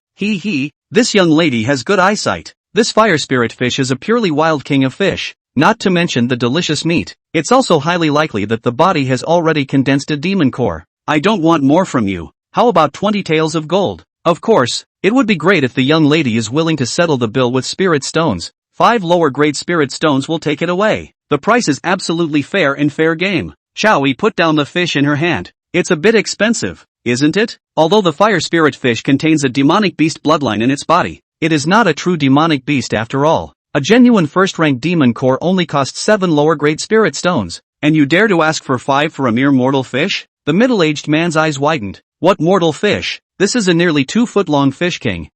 This young lady has good eyesight. This fire spirit fish is a purely wild king of fish, not to mention the delicious meat. It's also highly likely that the body has already condensed a demon core. I don't want more from you. How about 20 taels of gold? Of course, it would be great if the young lady is willing to settle the bill with spirit stones. 5 lower-grade spirit stones will take it away. The price is absolutely fair and fair game. Chowie put down the fish in her hand. It's a bit expensive, isn't it? Although the fire spirit fish contains a demonic beast bloodline in its body, it is not a true demonic beast after all. A genuine first-rank demon core only costs 7 lower-grade spirit stones, and you dare to ask for 5 for a mere mortal fish? The middle-aged man's eyes widened. What mortal fish? This is a nearly 2-foot-long fish king.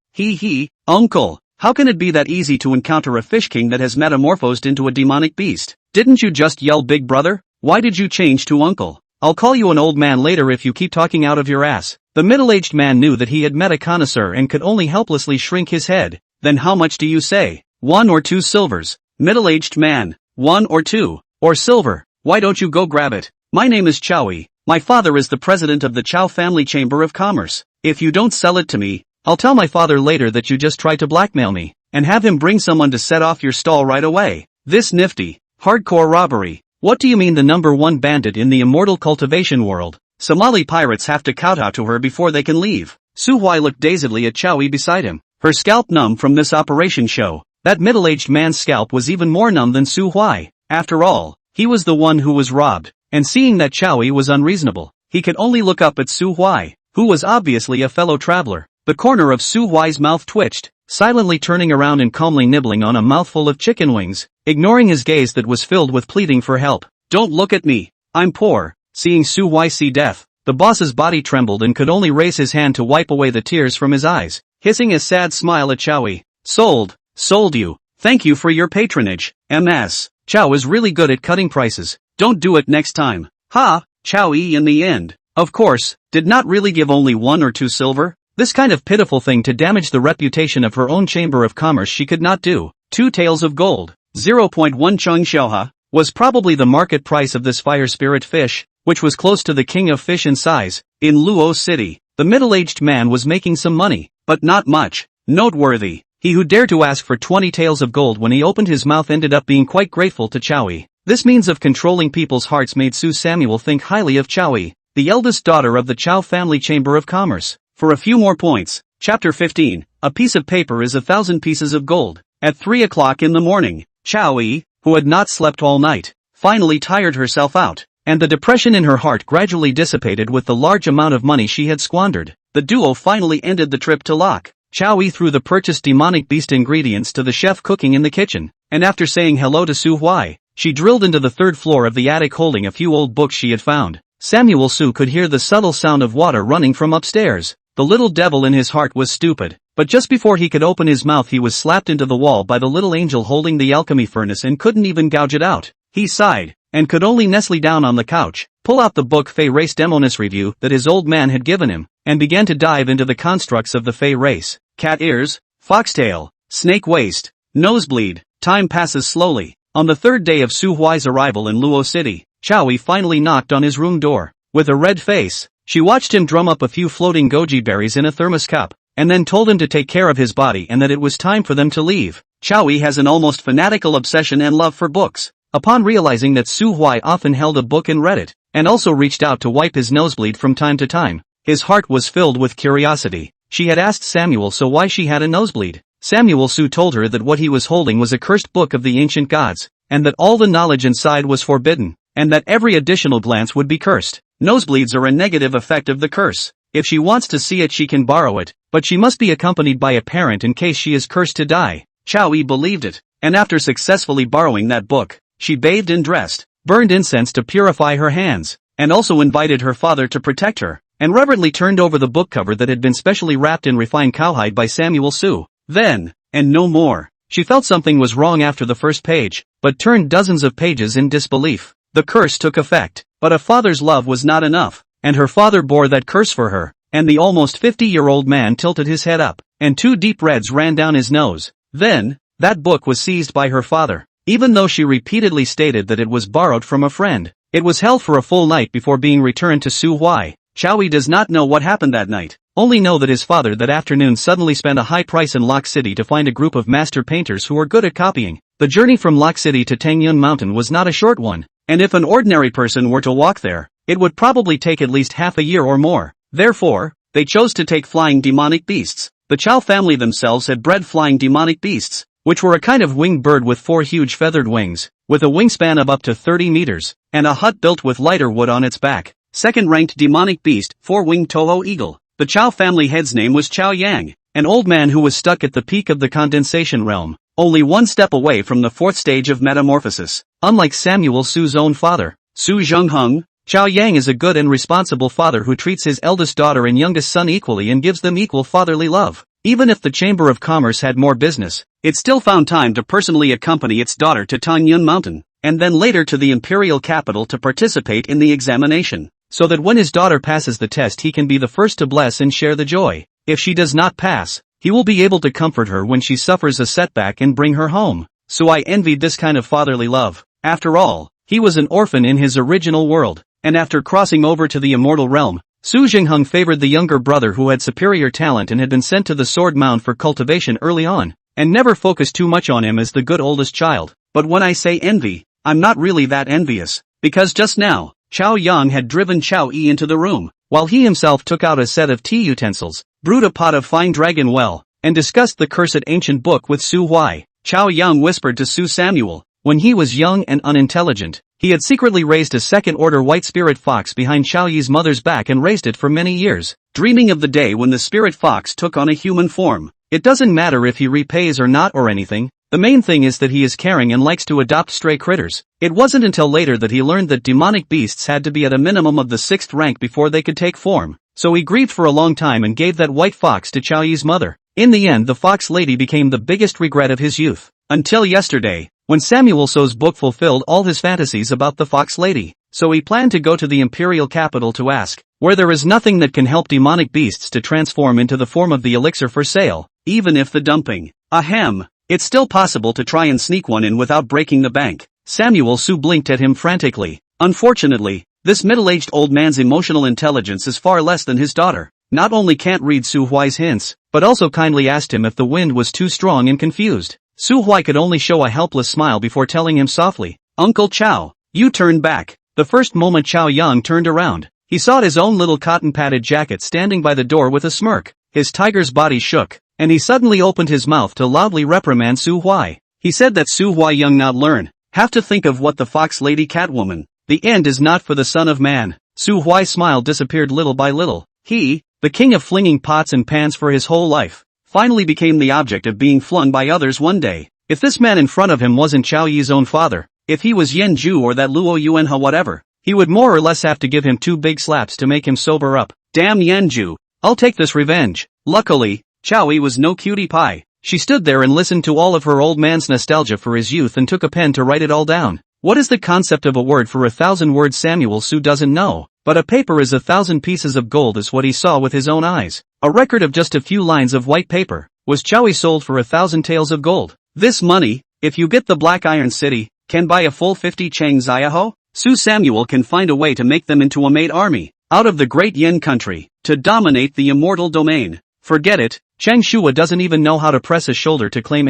Uncle, how can it be that easy to encounter a fish king that has metamorphosed into a demonic beast? Didn't you just yell big brother? Why did you change to uncle? I'll call you an old man later if you keep talking out of your ass. The middle-aged man knew that he had met a connoisseur and could only helplessly shrink his head. Then how much do you say? 1 or 2 silvers. Middle-aged man. 1 or 2. Or silver. Why don't you go grab it? My name is Chowie. My father is the president of the Chow Family Chamber of Commerce. If you don't sell it to me, I'll tell my father later that you just tried to blackmail me, and have him bring someone to set off your stall right away. This nifty, hardcore robbery. What do you mean the number 1 bandit in the immortal cultivation world? Somali pirates have to kowtow to her before they can leave. Su Huai looked dazedly at Chowie beside him, her scalp numb from this operation show. That middle-aged man's scalp was even more numb than Su Huai. After all, he was the one who was robbed, and seeing that Chowie was unreasonable, he could only look up at Su Huai, who was obviously a fellow traveler. The corner of Su Huai's mouth twitched, silently turning around and calmly nibbling on a mouthful of chicken wings, ignoring his gaze that was filled with pleading for help. Don't look at me. I'm poor. Seeing Su Huai see death, the boss's body trembled and could only raise his hand to wipe away the tears from his eyes, hissing a sad smile at Chowie. Sold you. Thank you for your patronage. MS. Chow is really good at cutting prices. Don't do it next time. Chowie in the end, of course, did not really give only 1 or 2 silver. This kind of pitiful thing to damage the reputation of her own chamber of commerce she could not do. 2 taels of gold, 0.1 chung xiaoha, was probably the market price of this fire spirit fish, which was close to the king of fish in size. In Luo City, the middle-aged man was making some money, but not much. Noteworthy, he who dared to ask for 20 taels of gold when he opened his mouth ended up being quite grateful to Chowie. This means of controlling people's hearts made Su Samuel think highly of Chowie, the eldest daughter of the Chow Family Chamber of Commerce. For a few more points, Chapter 15, a piece of paper is 1,000 pieces of gold. At 3 o'clock in the morning, Chowie, who had not slept all night, finally tired herself out, and the depression in her heart gradually dissipated with the large amount of money she had squandered. The duo finally ended the trip to Locke. Chowie threw the purchased demonic beast ingredients to the chef cooking in the kitchen, and after saying hello to Su Huai, she drilled into the 3rd floor of the attic holding a few old books she had found. Samuel Su could hear the subtle sound of water running from upstairs. The little devil in his heart was stupid, but just before he could open his mouth he was slapped into the wall by the little angel holding the alchemy furnace and couldn't even gouge it out. He sighed, and could only nestle down on the couch, pull out the book Fey Race Demonis Review that his old man had given him, and began to dive into the constructs of the Fey race. Cat ears, foxtail, snake waist, nosebleed. Time passes slowly. On the 3rd day of Su Huai's arrival in Luo City, Chowie finally knocked on his room door. With a red face, she watched him drum up a few floating goji berries in a thermos cup, and then told him to take care of his body and that it was time for them to leave. Chowie has an almost fanatical obsession and love for books. Upon realizing that Su Huai often held a book and read it, and also reached out to wipe his nosebleed from time to time, his heart was filled with curiosity. She had asked Samuel Su why she had a nosebleed. Samuel Su told her that what he was holding was a cursed book of the ancient gods, and that all the knowledge inside was forbidden, and that every additional glance would be cursed. Nosebleeds are a negative effect of the curse. If she wants to see it she can borrow it, but she must be accompanied by a parent in case she is cursed to die. Chowie believed it, and after successfully borrowing that book, she bathed and dressed, burned incense to purify her hands, and also invited her father to protect her, and reverently turned over the book cover that had been specially wrapped in refined cowhide by Samuel Su. Then, and no more, she felt something was wrong after the first page, but turned dozens of pages in disbelief. The curse took effect, but a father's love was not enough, and her father bore that curse for her, and the almost 50-year-old man tilted his head up, and 2 deep reds ran down his nose. Then, that book was seized by her father, even though she repeatedly stated that it was borrowed from a friend. It was held for a full night before being returned to Su Huai. Chow does not know what happened that night, only know that his father that afternoon suddenly spent a high price in Lock City to find a group of master painters who were good at copying. The journey from Lock City to Tangyun Mountain was not a short one, and if an ordinary person were to walk there, it would probably take at least half a year or more. Therefore, they chose to take flying demonic beasts. The Chow family themselves had bred flying demonic beasts, which were a kind of winged bird with 4 huge feathered wings, with a wingspan of up to 30 meters, and a hut built with lighter wood on its back. Second-ranked demonic beast, 4-winged Toho eagle. The Chow family head's name was Chow Yang, an old man who was stuck at the peak of the condensation realm, only one step away from the 4th stage of metamorphosis. Unlike Samuel Su's own father, Su Zhengheng, Chow Yang is a good and responsible father who treats his eldest daughter and youngest son equally and gives them equal fatherly love. Even if the Chamber of Commerce had more business, it still found time to personally accompany its daughter to Tangyun Mountain, and then later to the imperial capital to participate in the examination, so that when his daughter passes the test he can be the first to bless and share the joy. If she does not pass, he will be able to comfort her when she suffers a setback and bring her home. So I envied this kind of fatherly love. After all, he was an orphan in his original world, and after crossing over to the immortal realm, Su Jingheng favored the younger brother who had superior talent and had been sent to the Sword Mound for cultivation early on, and never focused too much on him as the good oldest child. But when I say envy, I'm not really that envious, because just now, Chow Yang had driven Chow Yi into the room, while he himself took out a set of tea utensils, brewed a pot of fine dragon well, and discussed the cursed ancient book with Su Huai. Chow Yang whispered to Su Samuel, when he was young and unintelligent, he had secretly raised a second-order white spirit fox behind Chow Yi's mother's back and raised it for many years, dreaming of the day when the spirit fox took on a human form. It doesn't matter if he repays or not or anything, the main thing is that he is caring and likes to adopt stray critters. It wasn't until later that he learned that demonic beasts had to be at a minimum of the 6th rank before they could take form, so he grieved for a long time and gave that white fox to Chow Yi's mother. In the end, the fox lady became the biggest regret of his youth. Until yesterday, when Samuel So's book fulfilled all his fantasies about the fox lady, so he planned to go to the imperial capital to ask, where there is nothing that can help demonic beasts to transform into the form of the elixir for sale, even if the dumping. Ahem, it's still possible to try and sneak one in without breaking the bank. Samuel Su blinked at him frantically. Unfortunately, this middle-aged old man's emotional intelligence is far less than his daughter. Not only can't read Su Huai's hints, but also kindly asked him if the wind was too strong and confused. Su Huai could only show a helpless smile before telling him softly, "Uncle Chow, you turned back." The first moment Chow Yang turned around, he saw his own little cotton-padded jacket standing by the door with a smirk. His tiger's body shook, and he suddenly opened his mouth to loudly reprimand Su Huai. He said that Su Huai young not learn, have to think of what the fox lady Catwoman. The end is not for the son of man. Su Huai's smile disappeared little by little. He, the king of flinging pots and pans for his whole life, finally became the object of being flung by others one day. If this man in front of him wasn't Chow Yi's own father, if he was Yen Ju or that Luo Yuanhe whatever, he would more or less have to give him 2 big slaps to make him sober up. Damn Yen Ju, I'll take this revenge. Luckily, Chow Yi was no cutie pie. She stood there and listened to all of her old man's nostalgia for his youth and took a pen to write it all down. What is the concept of a word for 1,000 words? Samuel Su doesn't know, but a paper is 1,000 pieces of gold is what he saw with his own eyes. A record of just a few lines of white paper was Chow Yi sold for 1,000 taels of gold. This money, if you get the Black Iron City, can buy a full 50 Chang Ziaho. Su Samuel can find a way to make them into a maid army, out of the great Yin country, to dominate the immortal domain. Forget it, Chang Shua doesn't even know how to press a shoulder to claim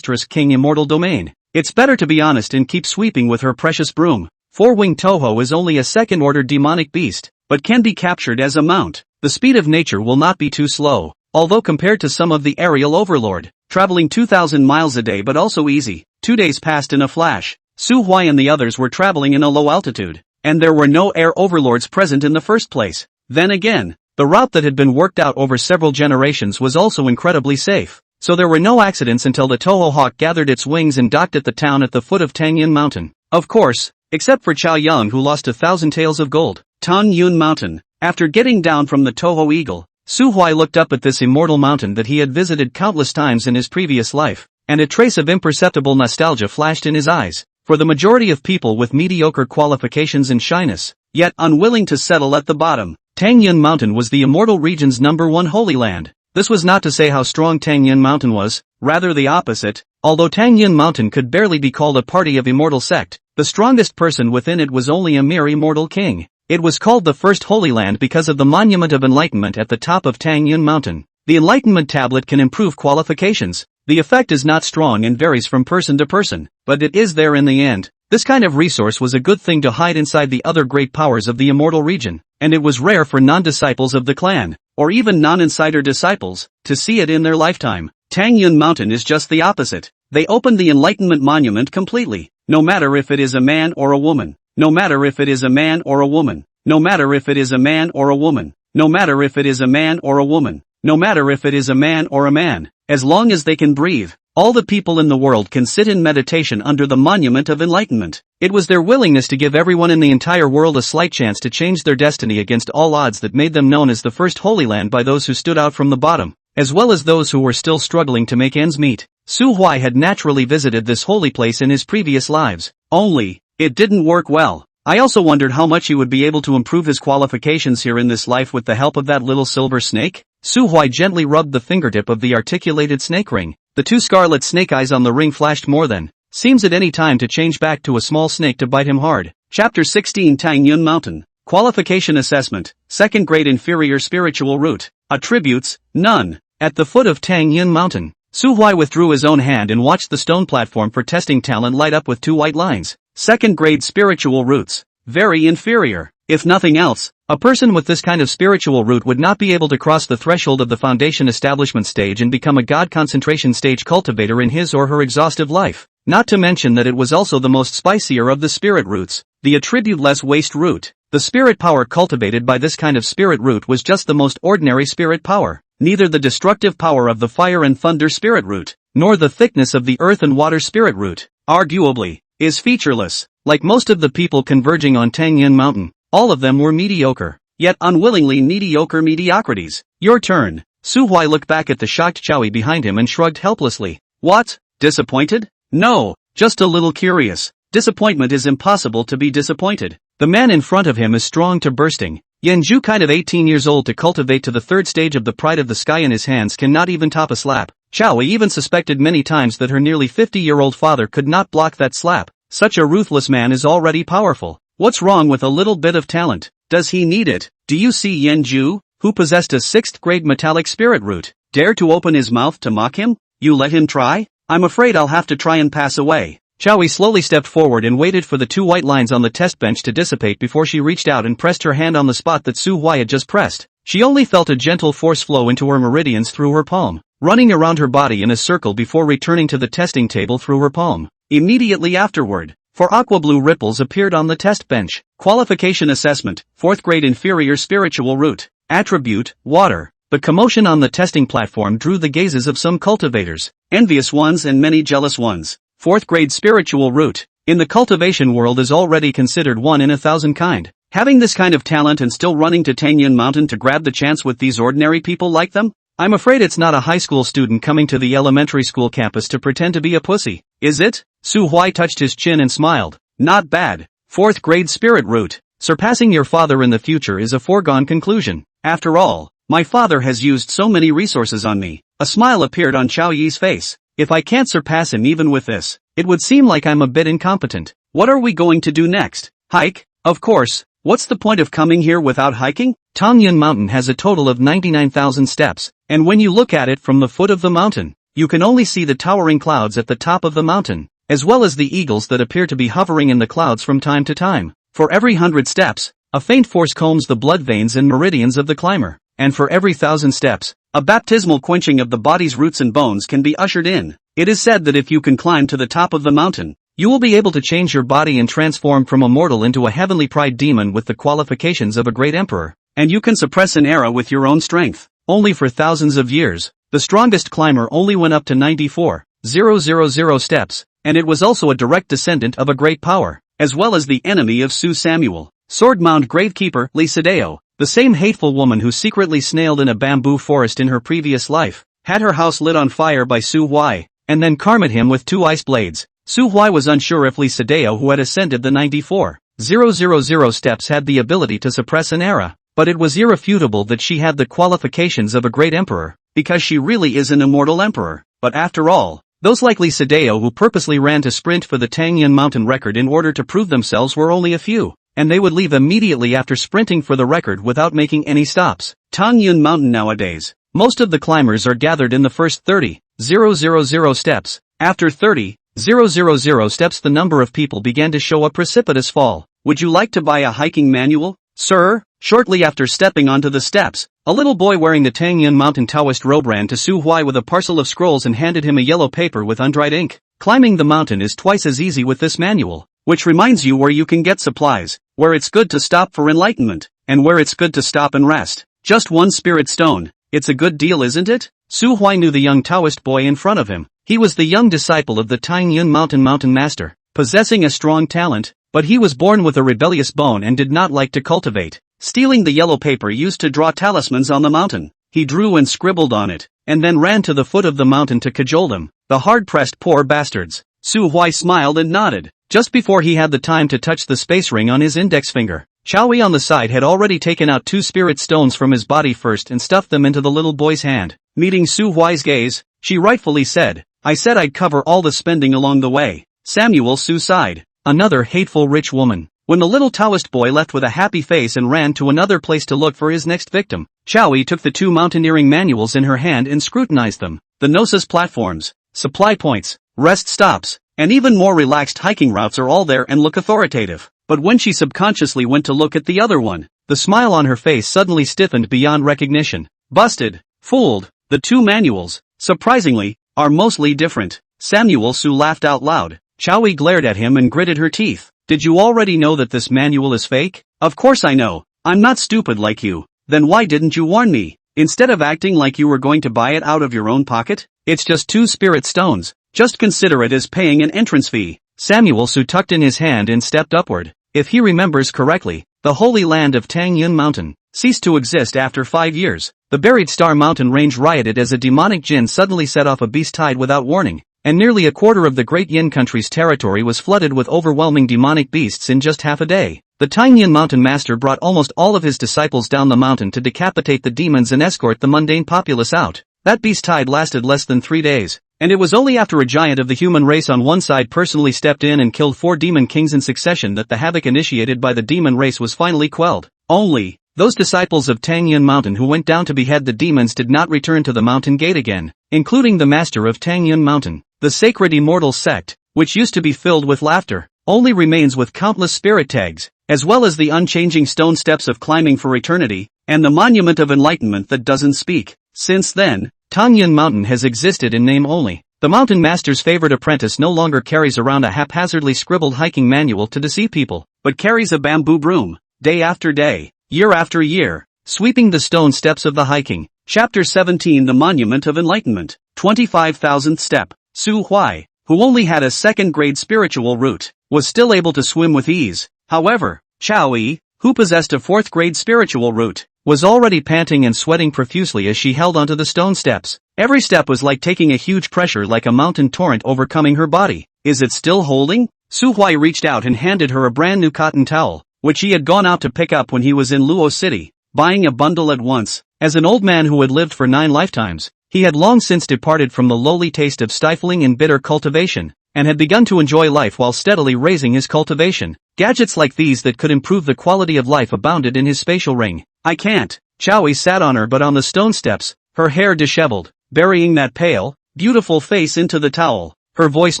King immortal domain. It's better to be honest and keep sweeping with her precious broom. 4-winged Toho is only a second-order demonic beast, but can be captured as a mount. The speed of nature will not be too slow, although compared to some of the aerial overlord, traveling 2,000 miles a day but also easy. 2 days passed in a flash. Su Huai and the others were traveling in a low altitude, and there were no air overlords present in the first place. Then again, the route that had been worked out over several generations was also incredibly safe, so there were no accidents until the Toho Hawk gathered its wings and docked at the town at the foot of Tangyun Mountain. Of course, except for Chow Yang who lost 1,000 taels of gold. Tangyun Mountain. After getting down from the Toho Eagle, Su Huai looked up at this immortal mountain that he had visited countless times in his previous life, and a trace of imperceptible nostalgia flashed in his eyes. For the majority of people with mediocre qualifications and shyness, yet unwilling to settle at the bottom, Tangyun Mountain was the immortal region's #1 holy land. This was not to say how strong Tangyun Mountain was, rather the opposite. Although Tangyun Mountain could barely be called a party of immortal sect, the strongest person within it was only a mere immortal king. It was called the First Holy Land because of the Monument of Enlightenment at the top of Tangyun Mountain. The Enlightenment tablet can improve qualifications. The effect is not strong and varies from person to person, but it is there in the end. This kind of resource was a good thing to hide inside the other great powers of the immortal region, and it was rare for non-disciples of the clan, or even non-insider disciples, to see it in their lifetime. Tangyun Mountain is just the opposite. They opened the Enlightenment Monument completely, no matter if it is a man or a woman, no matter if it is a man or a woman, no matter if it is a man or a woman, no matter if it is a man or a woman, no matter if it is a man or a man, as long as they can breathe. All the people in the world can sit in meditation under the Monument of Enlightenment. It was their willingness to give everyone in the entire world a slight chance to change their destiny against all odds that made them known as the First Holy Land by those who stood out from the bottom, as well as those who were still struggling to make ends meet. Su Huai had naturally visited this holy place in his previous lives. Only, it didn't work well. I also wondered how much he would be able to improve his qualifications here in this life with the help of that little silver snake. Su Huai gently rubbed the fingertip of the articulated snake ring. The two scarlet snake eyes on the ring flashed more than seems at any time to change back to a small snake to bite him hard. Chapter 16 Tangyun Mountain. Qualification Assessment. Second Grade Inferior Spiritual Root. Attributes, none. At the foot of Tangyun Mountain, Su Huai withdrew his own hand and watched the stone platform for testing talent light up with two white lines. Second Grade Spiritual Roots. Very inferior. If nothing else, a person with this kind of spiritual root would not be able to cross the threshold of the foundation establishment stage and become a god concentration stage cultivator in his or her exhaustive life. Not to mention that it was also the most spicier of the spirit roots, the attribute-less waste root. The spirit power cultivated by this kind of spirit root was just the most ordinary spirit power. Neither the destructive power of the fire and thunder spirit root, nor the thickness of the earth and water spirit root, arguably, is featureless. Like most of the people converging on Tangyun Mountain, all of them were mediocre, yet unwillingly mediocre mediocrities. Your turn. Su Huai looked back at the shocked Chowie behind him and shrugged helplessly. What? Disappointed? No, just a little curious. Disappointment is impossible to be disappointed. The man in front of him is strong to bursting. Yanju, kind of 18 years old to cultivate to the third stage of the pride of the sky in his hands, cannot even top a slap. Chowie even suspected many times that her nearly 50-year-old father could not block that slap. Such a ruthless man is already powerful. What's wrong with a little bit of talent? Does he need it? Do you see Yanju, who possessed a 6th grade metallic spirit root, dare to open his mouth to mock him? You let him try? I'm afraid I'll have to try and pass away. Chowie slowly stepped forward and waited for the two white lines on the test bench to dissipate before she reached out and pressed her hand on the spot that Su Huai had just pressed. She only felt a gentle force flow into her meridians through her palm, running around her body in a circle before returning to the testing table through her palm. Immediately afterward, four aqua blue ripples appeared on the test bench. Qualification Assessment, 4th Grade Inferior Spiritual Root. Attribute, water. The commotion on the testing platform drew the gazes of some cultivators, envious ones and many jealous ones. 4th Grade Spiritual Root, in the cultivation world, is already considered 1 in 1,000 kind. Having this kind of talent and still running to Tangyun Mountain to grab the chance with these ordinary people like them? I'm afraid it's not a high school student coming to the elementary school campus to pretend to be a pussy, is it? Su Huai touched his chin and smiled. Not bad. 4th Grade Spirit Root. Surpassing your father in the future is a foregone conclusion. After all, my father has used so many resources on me. A smile appeared on Chao Yi's face. If I can't surpass him even with this, it would seem like I'm a bit incompetent. What are we going to do next? Hike? Of course. What's the point of coming here without hiking? Tangyun Mountain has a total of 99,000 steps, and when you look at it from the foot of the mountain, you can only see the towering clouds at the top of the mountain, as well as the eagles that appear to be hovering in the clouds from time to time. For every 100 steps, a faint force combs the blood veins and meridians of the climber, and for every 1,000 steps, a baptismal quenching of the body's roots and bones can be ushered in. It is said that if you can climb to the top of the mountain, you will be able to change your body and transform from a mortal into a heavenly pride demon with the qualifications of a great emperor, and you can suppress an era with your own strength. Only for thousands of years, the strongest climber only went up to 94,000 steps, and it was also a direct descendant of a great power, as well as the enemy of Su Samuel, Swordmound Gravekeeper Lee Sadeo, the same hateful woman who secretly snailed in a bamboo forest in her previous life, had her house lit on fire by Su Huai, and then karma'd him with 2 ice blades. Su Huai was unsure if Lee Sadeo, who had ascended the 94,000 steps, had the ability to suppress an era, but it was irrefutable that she had the qualifications of a great emperor, because she really is an immortal emperor. But after all, Those likely Sadeo who purposely ran to sprint for the Tangyun Mountain record in order to prove themselves were only a few, and they would leave immediately after sprinting for the record without making any stops. Tangyun Mountain nowadays, most of the climbers are gathered in the first 30,000 steps. After 30,000 steps, the number of people began to show a precipitous fall. Would you like to buy a hiking manual, sir? Shortly after stepping onto the steps, a little boy wearing the Tangyun Mountain Taoist robe ran to Su Huai with a parcel of scrolls and handed him a yellow paper with undried ink. Climbing the mountain is twice as easy with this manual, which reminds you where you can get supplies, where it's good to stop for enlightenment, and where it's good to stop and rest. Just one spirit stone. It's a good deal, isn't it? Su Huai knew the young Taoist boy in front of him. He was the young disciple of the Tangyun Mountain master, possessing a strong talent, but he was born with a rebellious bone and did not like to cultivate. Stealing the yellow paper used to draw talismans on the mountain, he drew and scribbled on it, and then ran to the foot of the mountain to cajole them, the hard-pressed poor bastards. Su Huai smiled and nodded. Just before he had the time to touch the space ring on his index finger, Chowie on the side had already taken out 2 spirit stones from his body first and stuffed them into the little boy's hand. Meeting Su Huai's gaze, she rightfully said, "I said I'd cover all the spending along the way." Samuel Su sighed. Another hateful rich woman. When the little Taoist boy left with a happy face and ran to another place to look for his next victim, Chowie took the 2 mountaineering manuals in her hand and scrutinized them. The Gnosis platforms, supply points, rest stops, and even more relaxed hiking routes are all there and look authoritative. But when she subconsciously went to look at the other one, the smile on her face suddenly stiffened beyond recognition. Busted. Fooled. The 2 manuals, surprisingly, are mostly different. Samuel Su laughed out loud. Chowie glared at him and gritted her teeth. Did you already know that this manual is fake? Of course I know. I'm not stupid like you. Then why didn't you warn me? Instead of acting like you were going to buy it out of your own pocket? It's just 2 spirit stones. Just consider it as paying an entrance fee. Samuel Su tucked in his hand and stepped upward. If he remembers correctly, the holy land of Tangyun Mountain ceased to exist after 5 years. The buried Star Mountain range rioted as a demonic jinn suddenly set off a beast tide without warning, and nearly a quarter of the Great Yin country's territory was flooded with overwhelming demonic beasts in just half a day. The Tangyun Mountain master brought almost all of his disciples down the mountain to decapitate the demons and escort the mundane populace out. That beast tide lasted less than 3 days, and it was only after a giant of the human race on one side personally stepped in and killed 4 demon kings in succession that the havoc initiated by the demon race was finally quelled. Only, those disciples of Tangyun Mountain who went down to behead the demons did not return to the mountain gate again, including the master of Tangyun Mountain. The sacred immortal sect, which used to be filled with laughter, only remains with countless spirit tags, as well as the unchanging stone steps of climbing for eternity, and the monument of enlightenment that doesn't speak. Since then, Tangyun Mountain has existed in name only. The mountain master's favorite apprentice no longer carries around a haphazardly scribbled hiking manual to deceive people, but carries a bamboo broom, day after day, year after year, sweeping the stone steps of the hiking. Chapter 17 The Monument of Enlightenment. 25,000th step. Su Huai, who only had a 2nd grade spiritual root, was still able to swim with ease. However, Chowie, who possessed a 4th grade spiritual root, was already panting and sweating profusely as she held onto the stone steps. Every step was like taking a huge pressure like a mountain torrent overcoming her body. Is it still holding? Su Huai reached out and handed her a brand new cotton towel, which he had gone out to pick up when he was in Luo City, buying a bundle at once. As an old man who had lived for 9 lifetimes, he had long since departed from the lowly taste of stifling and bitter cultivation, and had begun to enjoy life while steadily raising his cultivation. Gadgets like these that could improve the quality of life abounded in his spatial ring. I can't. Chowie sat on her but on the stone steps, her hair disheveled, burying that pale, beautiful face into the towel, her voice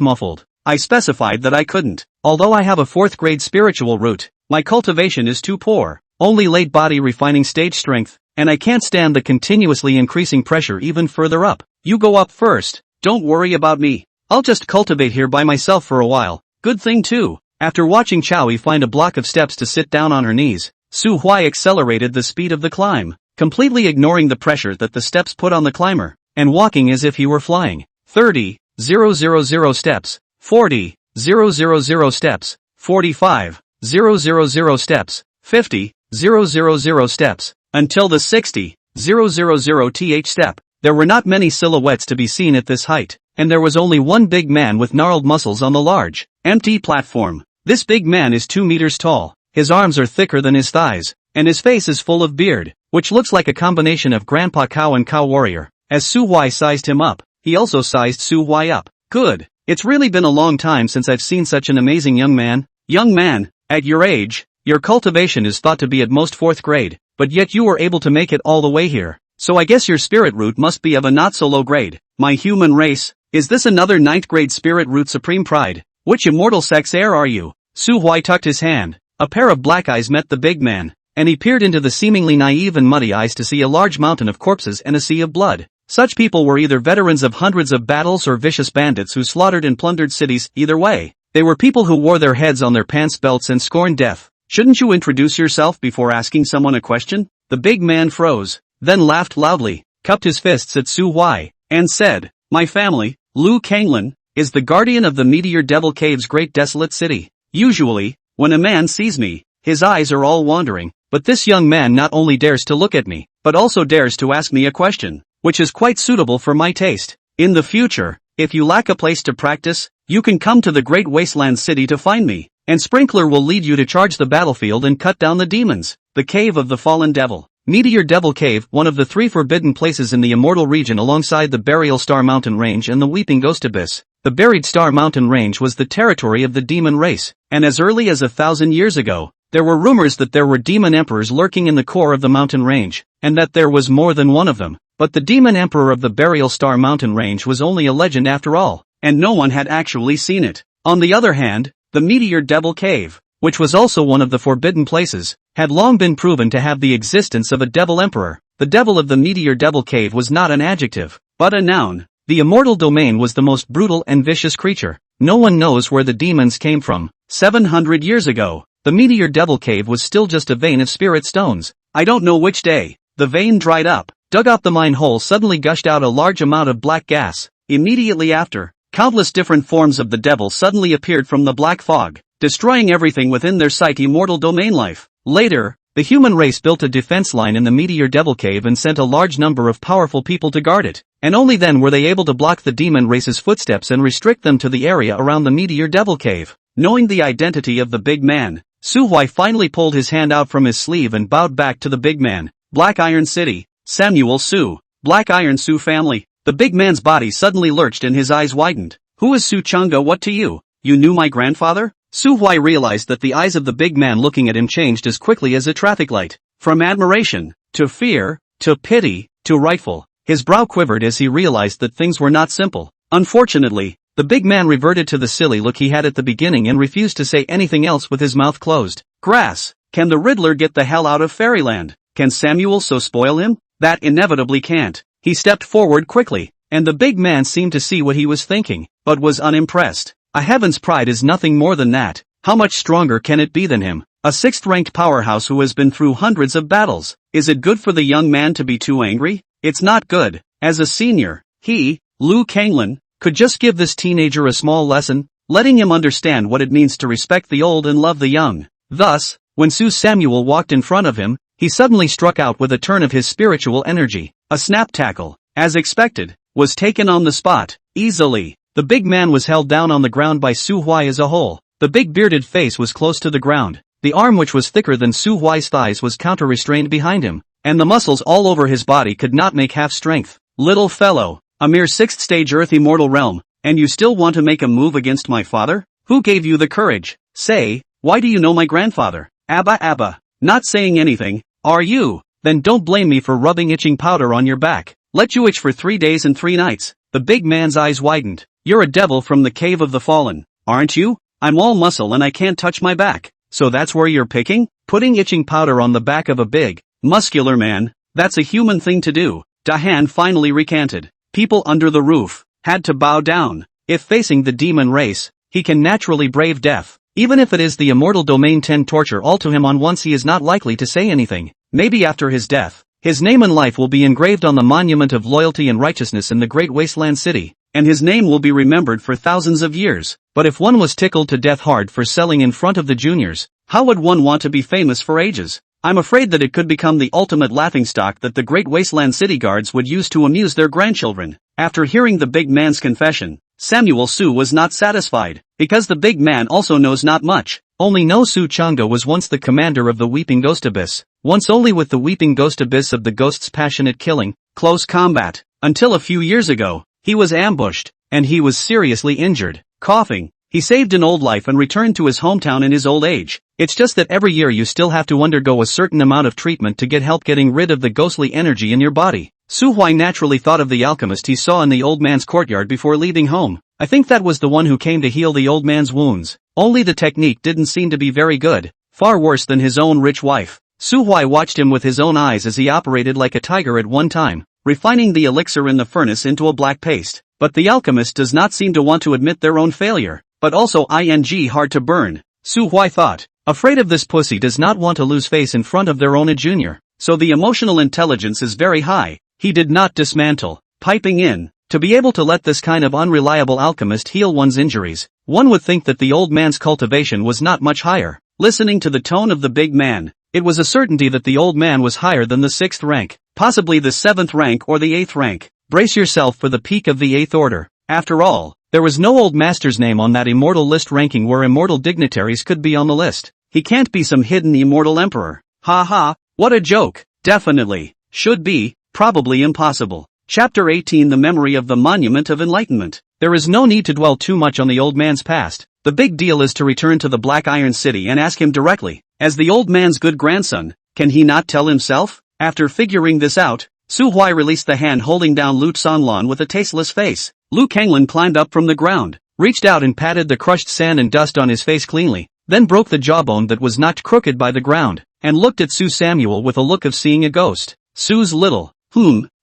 muffled. I specified that I couldn't. Although I have a 4th grade spiritual root, my cultivation is too poor, only late body refining stage strength, and I can't stand the continuously increasing pressure even further up. You go up first, don't worry about me. I'll just cultivate here by myself for a while. Good thing too. After watching Chowie find a block of steps to sit down on her knees, Su Huai accelerated the speed of the climb, completely ignoring the pressure that the steps put on the climber, and walking as if he were flying. 30,000 steps, 40,000 steps, 45,000 steps, 50,000 steps, until the 60,000th step. There were not many silhouettes to be seen at this height, and there was only one big man with gnarled muscles on the large, empty platform. This big man is 2 meters tall, his arms are thicker than his thighs, and his face is full of beard, which looks like a combination of Grandpa Cow and Cow Warrior. As Su Huai sized him up, he also sized Su Huai up. Good. It's really been a long time since I've seen such an amazing young man. Young man, at your age, your cultivation is thought to be at most 4th grade, but yet you were able to make it all the way here. So I guess your spirit root must be of a not so low grade. My human race, is this another 9th grade spirit root supreme pride? Which immortal sex heir are you? Su Hui tucked his hand. A pair of black eyes met the big man, and he peered into the seemingly naive and muddy eyes to see a large mountain of corpses and a sea of blood. Such people were either veterans of hundreds of battles or vicious bandits who slaughtered and plundered cities. Either way, they were people who wore their heads on their pants belts and scorned death. Shouldn't you introduce yourself before asking someone a question? The big man froze, then laughed loudly, cupped his fists at Su Hui, and said, "My family, Lu Kanglin, is the guardian of the Meteor Devil Cave's great desolate city. Usually, when a man sees me, his eyes are all wandering, but this young man not only dares to look at me, but also dares to ask me a question, which is quite suitable for my taste. In the future, if you lack a place to practice, you can come to the great wasteland city to find me, and Sprinkler will lead you to charge the battlefield and cut down the demons." The Cave of the Fallen Devil. Meteor Devil Cave, one of the 3 forbidden places in the Immortal region alongside the Burial Star Mountain Range and the Weeping Ghost Abyss. The Buried Star Mountain Range was the territory of the demon race, and as early as 1,000 years ago, there were rumors that there were demon emperors lurking in the core of the mountain range, and that there was more than one of them. But the demon emperor of the Burial Star Mountain Range was only a legend after all, and no one had actually seen it. On the other hand, the Meteor Devil Cave, which was also one of the forbidden places, had long been proven to have the existence of a devil emperor. The devil of the Meteor Devil Cave was not an adjective, but a noun. The immortal domain was the most brutal and vicious creature. No one knows where the demons came from. 700 years ago, the Meteor Devil Cave was still just a vein of spirit stones. I don't know which day, the vein dried up. Dug up the mine hole suddenly gushed out a large amount of black gas. Immediately after, countless different forms of the devil suddenly appeared from the black fog, destroying everything within their sight. Immortal domain life. Later, the human race built a defense line in the Meteor Devil Cave and sent a large number of powerful people to guard it, and only then were they able to block the demon race's footsteps and restrict them to the area around the Meteor Devil Cave. Knowing the identity of the big man, Su Hui finally pulled his hand out from his sleeve and bowed back to the big man. Black Iron City. Samuel Su. Black Iron Su family. The big man's body suddenly lurched and his eyes widened. Who is Su Chunga? What to you? You knew my grandfather? Su Hui realized that the eyes of the big man looking at him changed as quickly as a traffic light. From admiration, to fear, to pity, to rightful. His brow quivered as he realized that things were not simple. Unfortunately, the big man reverted to the silly look he had at the beginning and refused to say anything else with his mouth closed. Grass. Can the Riddler get the hell out of Fairyland? Can Samuel so spoil him? That inevitably can't. He stepped forward quickly, and the big man seemed to see what he was thinking, but was unimpressed. A heaven's pride is nothing more than that. How much stronger can it be than him? A 6th-ranked powerhouse who has been through hundreds of battles. Is it good for the young man to be too angry? It's not good. As a senior, he, Lu Kanglin, could just give this teenager a small lesson, letting him understand what it means to respect the old and love the young. Thus, when Su Samuel walked in front of him, he suddenly struck out with a turn of his spiritual energy. A snap tackle, as expected, was taken on the spot, easily. The big man was held down on the ground by Su Hui as a whole. The big bearded face was close to the ground. The arm, which was thicker than Su Hui's thighs, was counter-restrained behind him, and the muscles all over his body could not make half strength. Little fellow, a mere 6th stage Earth immortal realm, and you still want to make a move against my father? Who gave you the courage? Say, why do you know my grandfather? Abba. Not saying anything, are you? Then don't blame me for rubbing itching powder on your back. Let you itch for 3 days and 3 nights. The big man's eyes widened. You're a devil from the Cave of the Fallen, aren't you? I'm all muscle and I can't touch my back. So that's where you're picking? Putting itching powder on the back of a big, muscular man? That's a human thing to do. Dahan finally recanted. People under the roof had to bow down. If facing the demon race, he can naturally brave death. Even if it is the immortal domain 10 torture all to him on once, he is not likely to say anything. Maybe after his death, his name and life will be engraved on the monument of loyalty and righteousness in the great wasteland city, and his name will be remembered for thousands of years. But if one was tickled to death hard for selling in front of the juniors, how would one want to be famous for ages? I'm afraid that it could become the ultimate laughingstock that the great wasteland city guards would use to amuse their grandchildren. After hearing the big man's confession, Samuel Su was not satisfied, because the big man also knows not much. Only no Su Chunga was once the commander of the Weeping Ghost Abyss, once only with the Weeping Ghost Abyss of the Ghost's passionate killing, close combat. Until a few years ago, he was ambushed, and he was seriously injured. Coughing, he saved an old life and returned to his hometown in his old age. It's just that every year you still have to undergo a certain amount of treatment to get help getting rid of the ghostly energy in your body. Su-Huai naturally thought of the alchemist he saw in the old man's courtyard before leaving home. I think that was the one who came to heal the old man's wounds. Only the technique didn't seem to be very good, far worse than his own rich wife. Su-Huai watched him with his own eyes as he operated like a tiger at one time, refining the elixir in the furnace into a black paste. But the alchemist does not seem to want to admit their own failure. But also hard to burn, Su-Huai thought. Afraid of this pussy does not want to lose face in front of their own junior. So the emotional intelligence is very high. He did not dismantle, piping in. To be able to let this kind of unreliable alchemist heal one's injuries, one would think that the old man's cultivation was not much higher. Listening to the tone of the big man, it was a certainty that the old man was higher than the 6th rank, possibly the 7th rank or the 8th rank. Brace yourself for the peak of the 8th order. After all, there was no old master's name on that immortal list ranking where immortal dignitaries could be on the list. He can't be some hidden immortal emperor. Ha ha, what a joke. Definitely, should be, probably impossible. Chapter 18 The Memory of the Monument of Enlightenment. There is no need to dwell too much on the old man's past. The big deal is to return to the Black Iron City and ask him directly. As the old man's good grandson, can he not tell himself? After figuring this out, Su-Huai released the hand holding down Lu Sanlan with a tasteless face. Lu Kanglan climbed up from the ground, reached out and patted the crushed sand and dust on his face cleanly, then broke the jawbone that was knocked crooked by the ground, and looked at Su Samuel with a look of seeing a ghost. Su's little,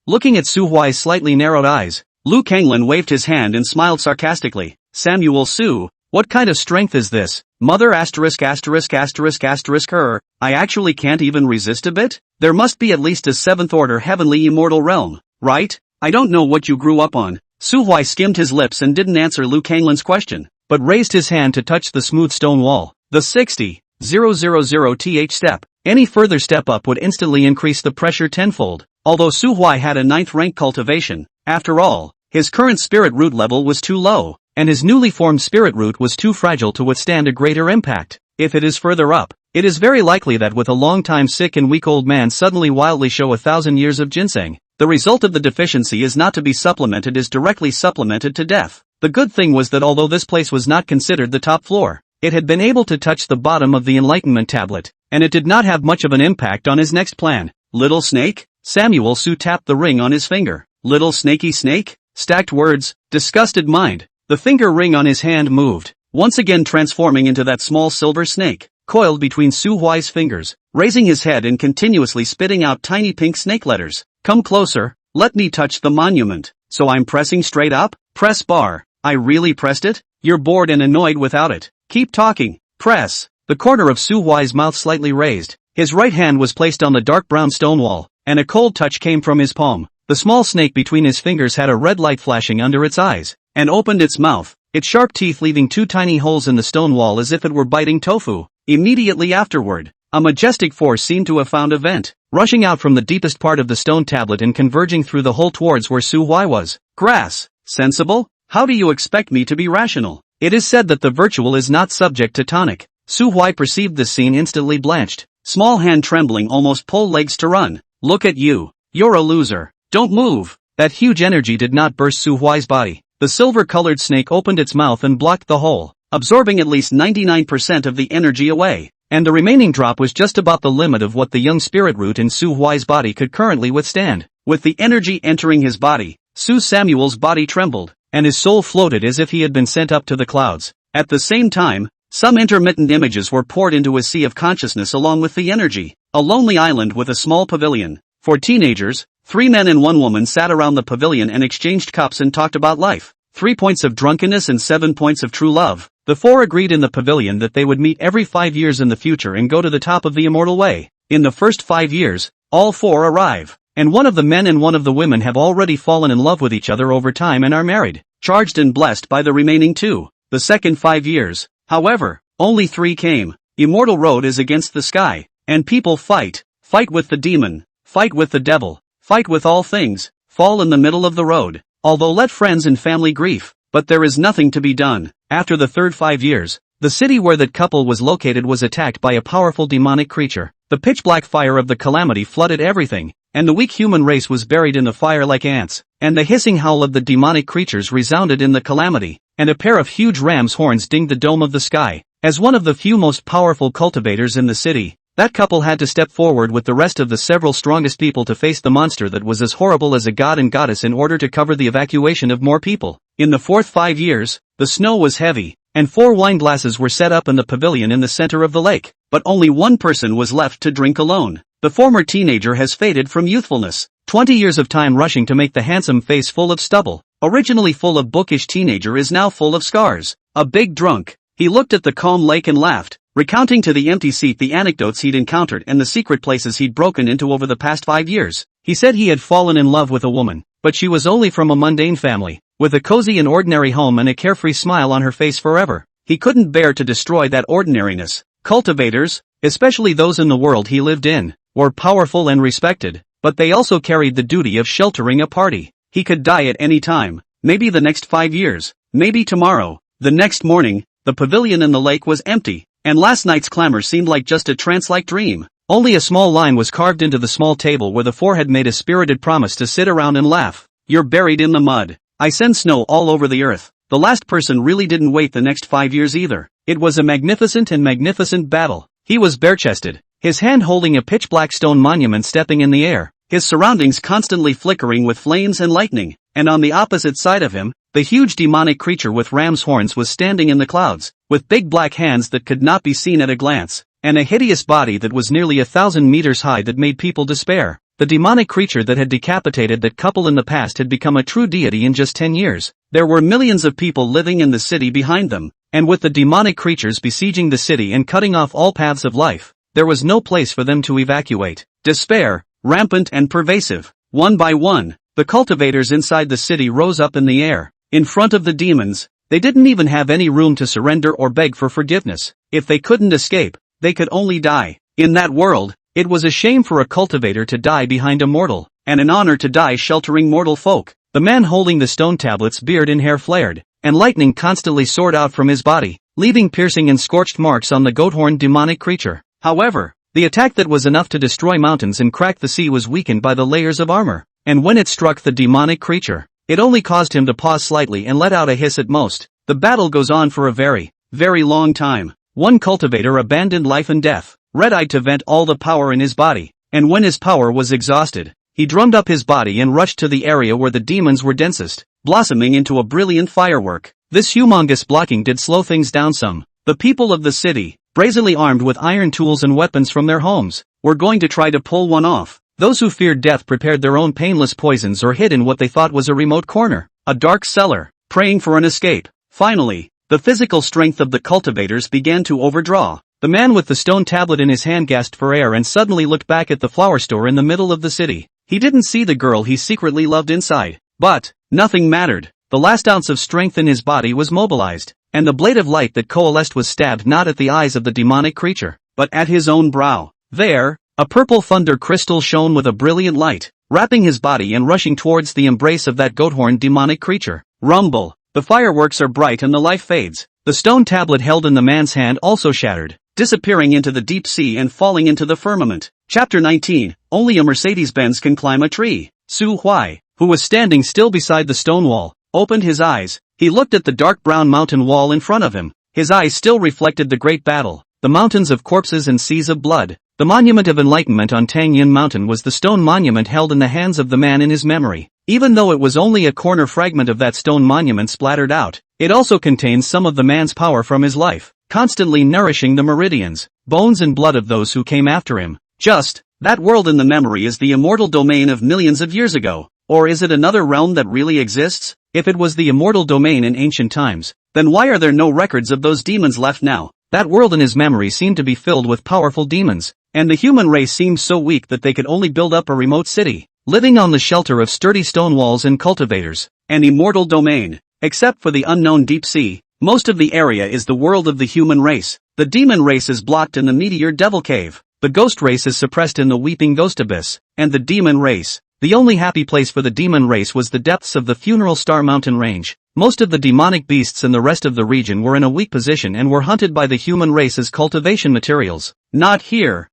looking at Su-Huai's slightly narrowed eyes, Lu Kanglan waved his hand and smiled sarcastically. Samuel Su, what kind of strength is this? Mother I actually can't even resist a bit? There must be at least a 7th order heavenly immortal realm, right? I don't know what you grew up on. Su-Huai skimmed his lips and didn't answer Lu Kanglan's question, but raised his hand to touch the smooth stone wall. The 60,000th step. Any further step up would instantly increase the pressure tenfold. Although Su-Huai had a 9th rank cultivation, after all, his current spirit root level was too low, and his newly formed spirit root was too fragile to withstand a greater impact. If it is further up, it is very likely that with a long time sick and weak old man suddenly wildly show 1,000 years of ginseng, the result of the deficiency is not to be supplemented is directly supplemented to death. The good thing was that although this place was not considered the top floor, it had been able to touch the bottom of the enlightenment tablet, and it did not have much of an impact on his next plan. Little snake? Samuel Su tapped the ring on his finger. Little snaky snake? Stacked words, disgusted mind. The finger ring on his hand moved, once again transforming into that small silver snake, coiled between Su-Huai's fingers, raising his head and continuously spitting out tiny pink snake letters. Come closer, let me touch the monument. So I'm pressing straight up? Press bar. I really pressed it? You're bored and annoyed without it. Keep talking. Press. The corner of Su-Huai's mouth slightly raised. His right hand was placed on the dark brown stone wall, and a cold touch came from his palm. The small snake between his fingers had a red light flashing under its eyes, and opened its mouth, its sharp teeth leaving 2 tiny holes in the stone wall as if it were biting tofu. Immediately afterward, a majestic force seemed to have found a vent, rushing out from the deepest part of the stone tablet and converging through the hole towards where Su-Huai was. Grass. Sensible? How do you expect me to be rational? It is said that the virtual is not subject to tonic. Su-Huai perceived this scene instantly blanched. Small hand trembling almost pulled legs to run. Look at you. You're a loser. Don't move. That huge energy did not burst Su-Huai's body. The silver-colored snake opened its mouth and blocked the hole, absorbing at least 99% of the energy away, and the remaining drop was just about the limit of what the young spirit root in Su-Huai's body could currently withstand. With the energy entering his body, Su Samuel's body trembled, and his soul floated as if he had been sent up to the clouds. At the same time, some intermittent images were poured into a sea of consciousness along with the energy. A lonely island with a small pavilion. For teenagers, 3 men and 1 woman sat around the pavilion and exchanged cups and talked about life. 3 points of drunkenness and 7 points of true love. The 4 agreed in the pavilion that they would meet every 5 years in the future and go to the top of the immortal way. In the first 5 years, all 4 arrive, and 1 of the men and 1 of the women have already fallen in love with each other over time and are married, charged and blessed by the remaining 2. The second 5 years, however, only 3 came. Immortal road is against the sky, and people fight with the demon, fight with the devil, fight with all things, fall in the middle of the road, although let friends and family grief, but there is nothing to be done. After the third 5 years, the city where that couple was located was attacked by a powerful demonic creature. The pitch-black fire of the calamity flooded everything, and the weak human race was buried in the fire like ants, and the hissing howl of the demonic creatures resounded in the calamity, and a pair of huge ram's horns dinged the dome of the sky. As one of the few most powerful cultivators in the city, that couple had to step forward with the rest of the several strongest people to face the monster that was as horrible as a god and goddess in order to cover the evacuation of more people. In the fourth 5 years, the snow was heavy, and 4 wine glasses were set up in the pavilion in the center of the lake, but only one person was left to drink alone. The former teenager has faded from youthfulness. 20 years of time rushing to make the handsome face full of stubble, originally full of bookish teenager, is now full of scars. A big drunk. He looked at the calm lake and laughed, recounting to the empty seat the anecdotes he'd encountered and the secret places he'd broken into over the past 5 years. He said he had fallen in love with a woman, but she was only from a mundane family, with a cozy and ordinary home and a carefree smile on her face forever. He couldn't bear to destroy that ordinariness. Cultivators, especially those in the world he lived in, were powerful and respected, but they also carried the duty of sheltering a party. He could die at any time, maybe the next 5 years, maybe tomorrow. The next morning, the pavilion in the lake was empty, and last night's clamor seemed like just a trance-like dream. Only a small line was carved into the small table where the 4 had made a spirited promise to sit around and laugh. You're buried in the mud. I send snow all over the earth. The last person really didn't wait the next 5 years either. It was a magnificent battle. He was bare-chested, his hand holding a pitch-black stone monument stepping in the air, his surroundings constantly flickering with flames and lightning, and on the opposite side of him, the huge demonic creature with ram's horns was standing in the clouds, with big black hands that could not be seen at a glance, and a hideous body that was nearly 1,000 meters high that made people despair. The demonic creature that had decapitated that couple in the past had become a true deity in just 10 years. There were millions of people living in the city behind them, and with the demonic creatures besieging the city and cutting off all paths of life, there was no place for them to evacuate. Despair, rampant and pervasive. One by one, the cultivators inside the city rose up in the air, in front of the demons. They didn't even have any room to surrender or beg for forgiveness. If they couldn't escape, they could only die. In that world, it was a shame for a cultivator to die behind a mortal, and an honor to die sheltering mortal folk. The man holding the stone tablet's beard and hair flared, and lightning constantly soared out from his body, leaving piercing and scorched marks on the goat-horned demonic creature. However, the attack that was enough to destroy mountains and crack the sea was weakened by the layers of armor, and when it struck the demonic creature, it only caused him to pause slightly and let out a hiss at most. The battle goes on for a very long time. One cultivator abandoned life and death, red-eyed to vent all the power in his body, and when his power was exhausted, he drummed up his body and rushed to the area where the demons were densest, blossoming into a brilliant firework. This humongous blocking did slow things down some. The people of the city, brazenly armed with iron tools and weapons from their homes, were going to try to pull one off. Those who feared death prepared their own painless poisons or hid in what they thought was a remote corner, a dark cellar, praying for an escape. Finally, the physical strength of the cultivators began to overdraw. The man with the stone tablet in his hand gasped for air and suddenly looked back at the flower store in the middle of the city. He didn't see the girl he secretly loved inside. But nothing mattered. The last ounce of strength in his body was mobilized, and the blade of light that coalesced was stabbed not at the eyes of the demonic creature, but at his own brow. There, a purple thunder crystal shone with a brilliant light, wrapping his body and rushing towards the embrace of that goat-horned demonic creature. Rumble. The fireworks are bright and the life fades. The stone tablet held in the man's hand also shattered, disappearing into the deep sea and falling into the firmament. Chapter 19. Only a Mercedes-Benz can climb a tree. Su Huai, who was standing still beside the stone wall, opened his eyes. He looked at the dark brown mountain wall in front of him. His eyes still reflected the great battle, the mountains of corpses and seas of blood. The monument of enlightenment on Tangyin Mountain was the stone monument held in the hands of the man in his memory. Even though it was only a corner fragment of that stone monument splattered out, it also contains some of the man's power from his life, constantly nourishing the meridians, bones and blood of those who came after him. Just, that world in the memory is the immortal domain of millions of years ago. Or is it another realm that really exists? If it was the immortal domain in ancient times, then why are there no records of those demons left now? That world in his memory seemed to be filled with powerful demons, and the human race seemed so weak that they could only build up a remote city, living on the shelter of sturdy stone walls and cultivators. An immortal domain. Except for the unknown deep sea, most of the area is the world of the human race. The demon race is blocked in the meteor devil cave, the ghost race is suppressed in the weeping ghost abyss, and the demon race. The only happy place for the demon race was the depths of the Funeral Star Mountain range. Most of the demonic beasts in the rest of the region were in a weak position and were hunted by the human race as cultivation materials. Not here.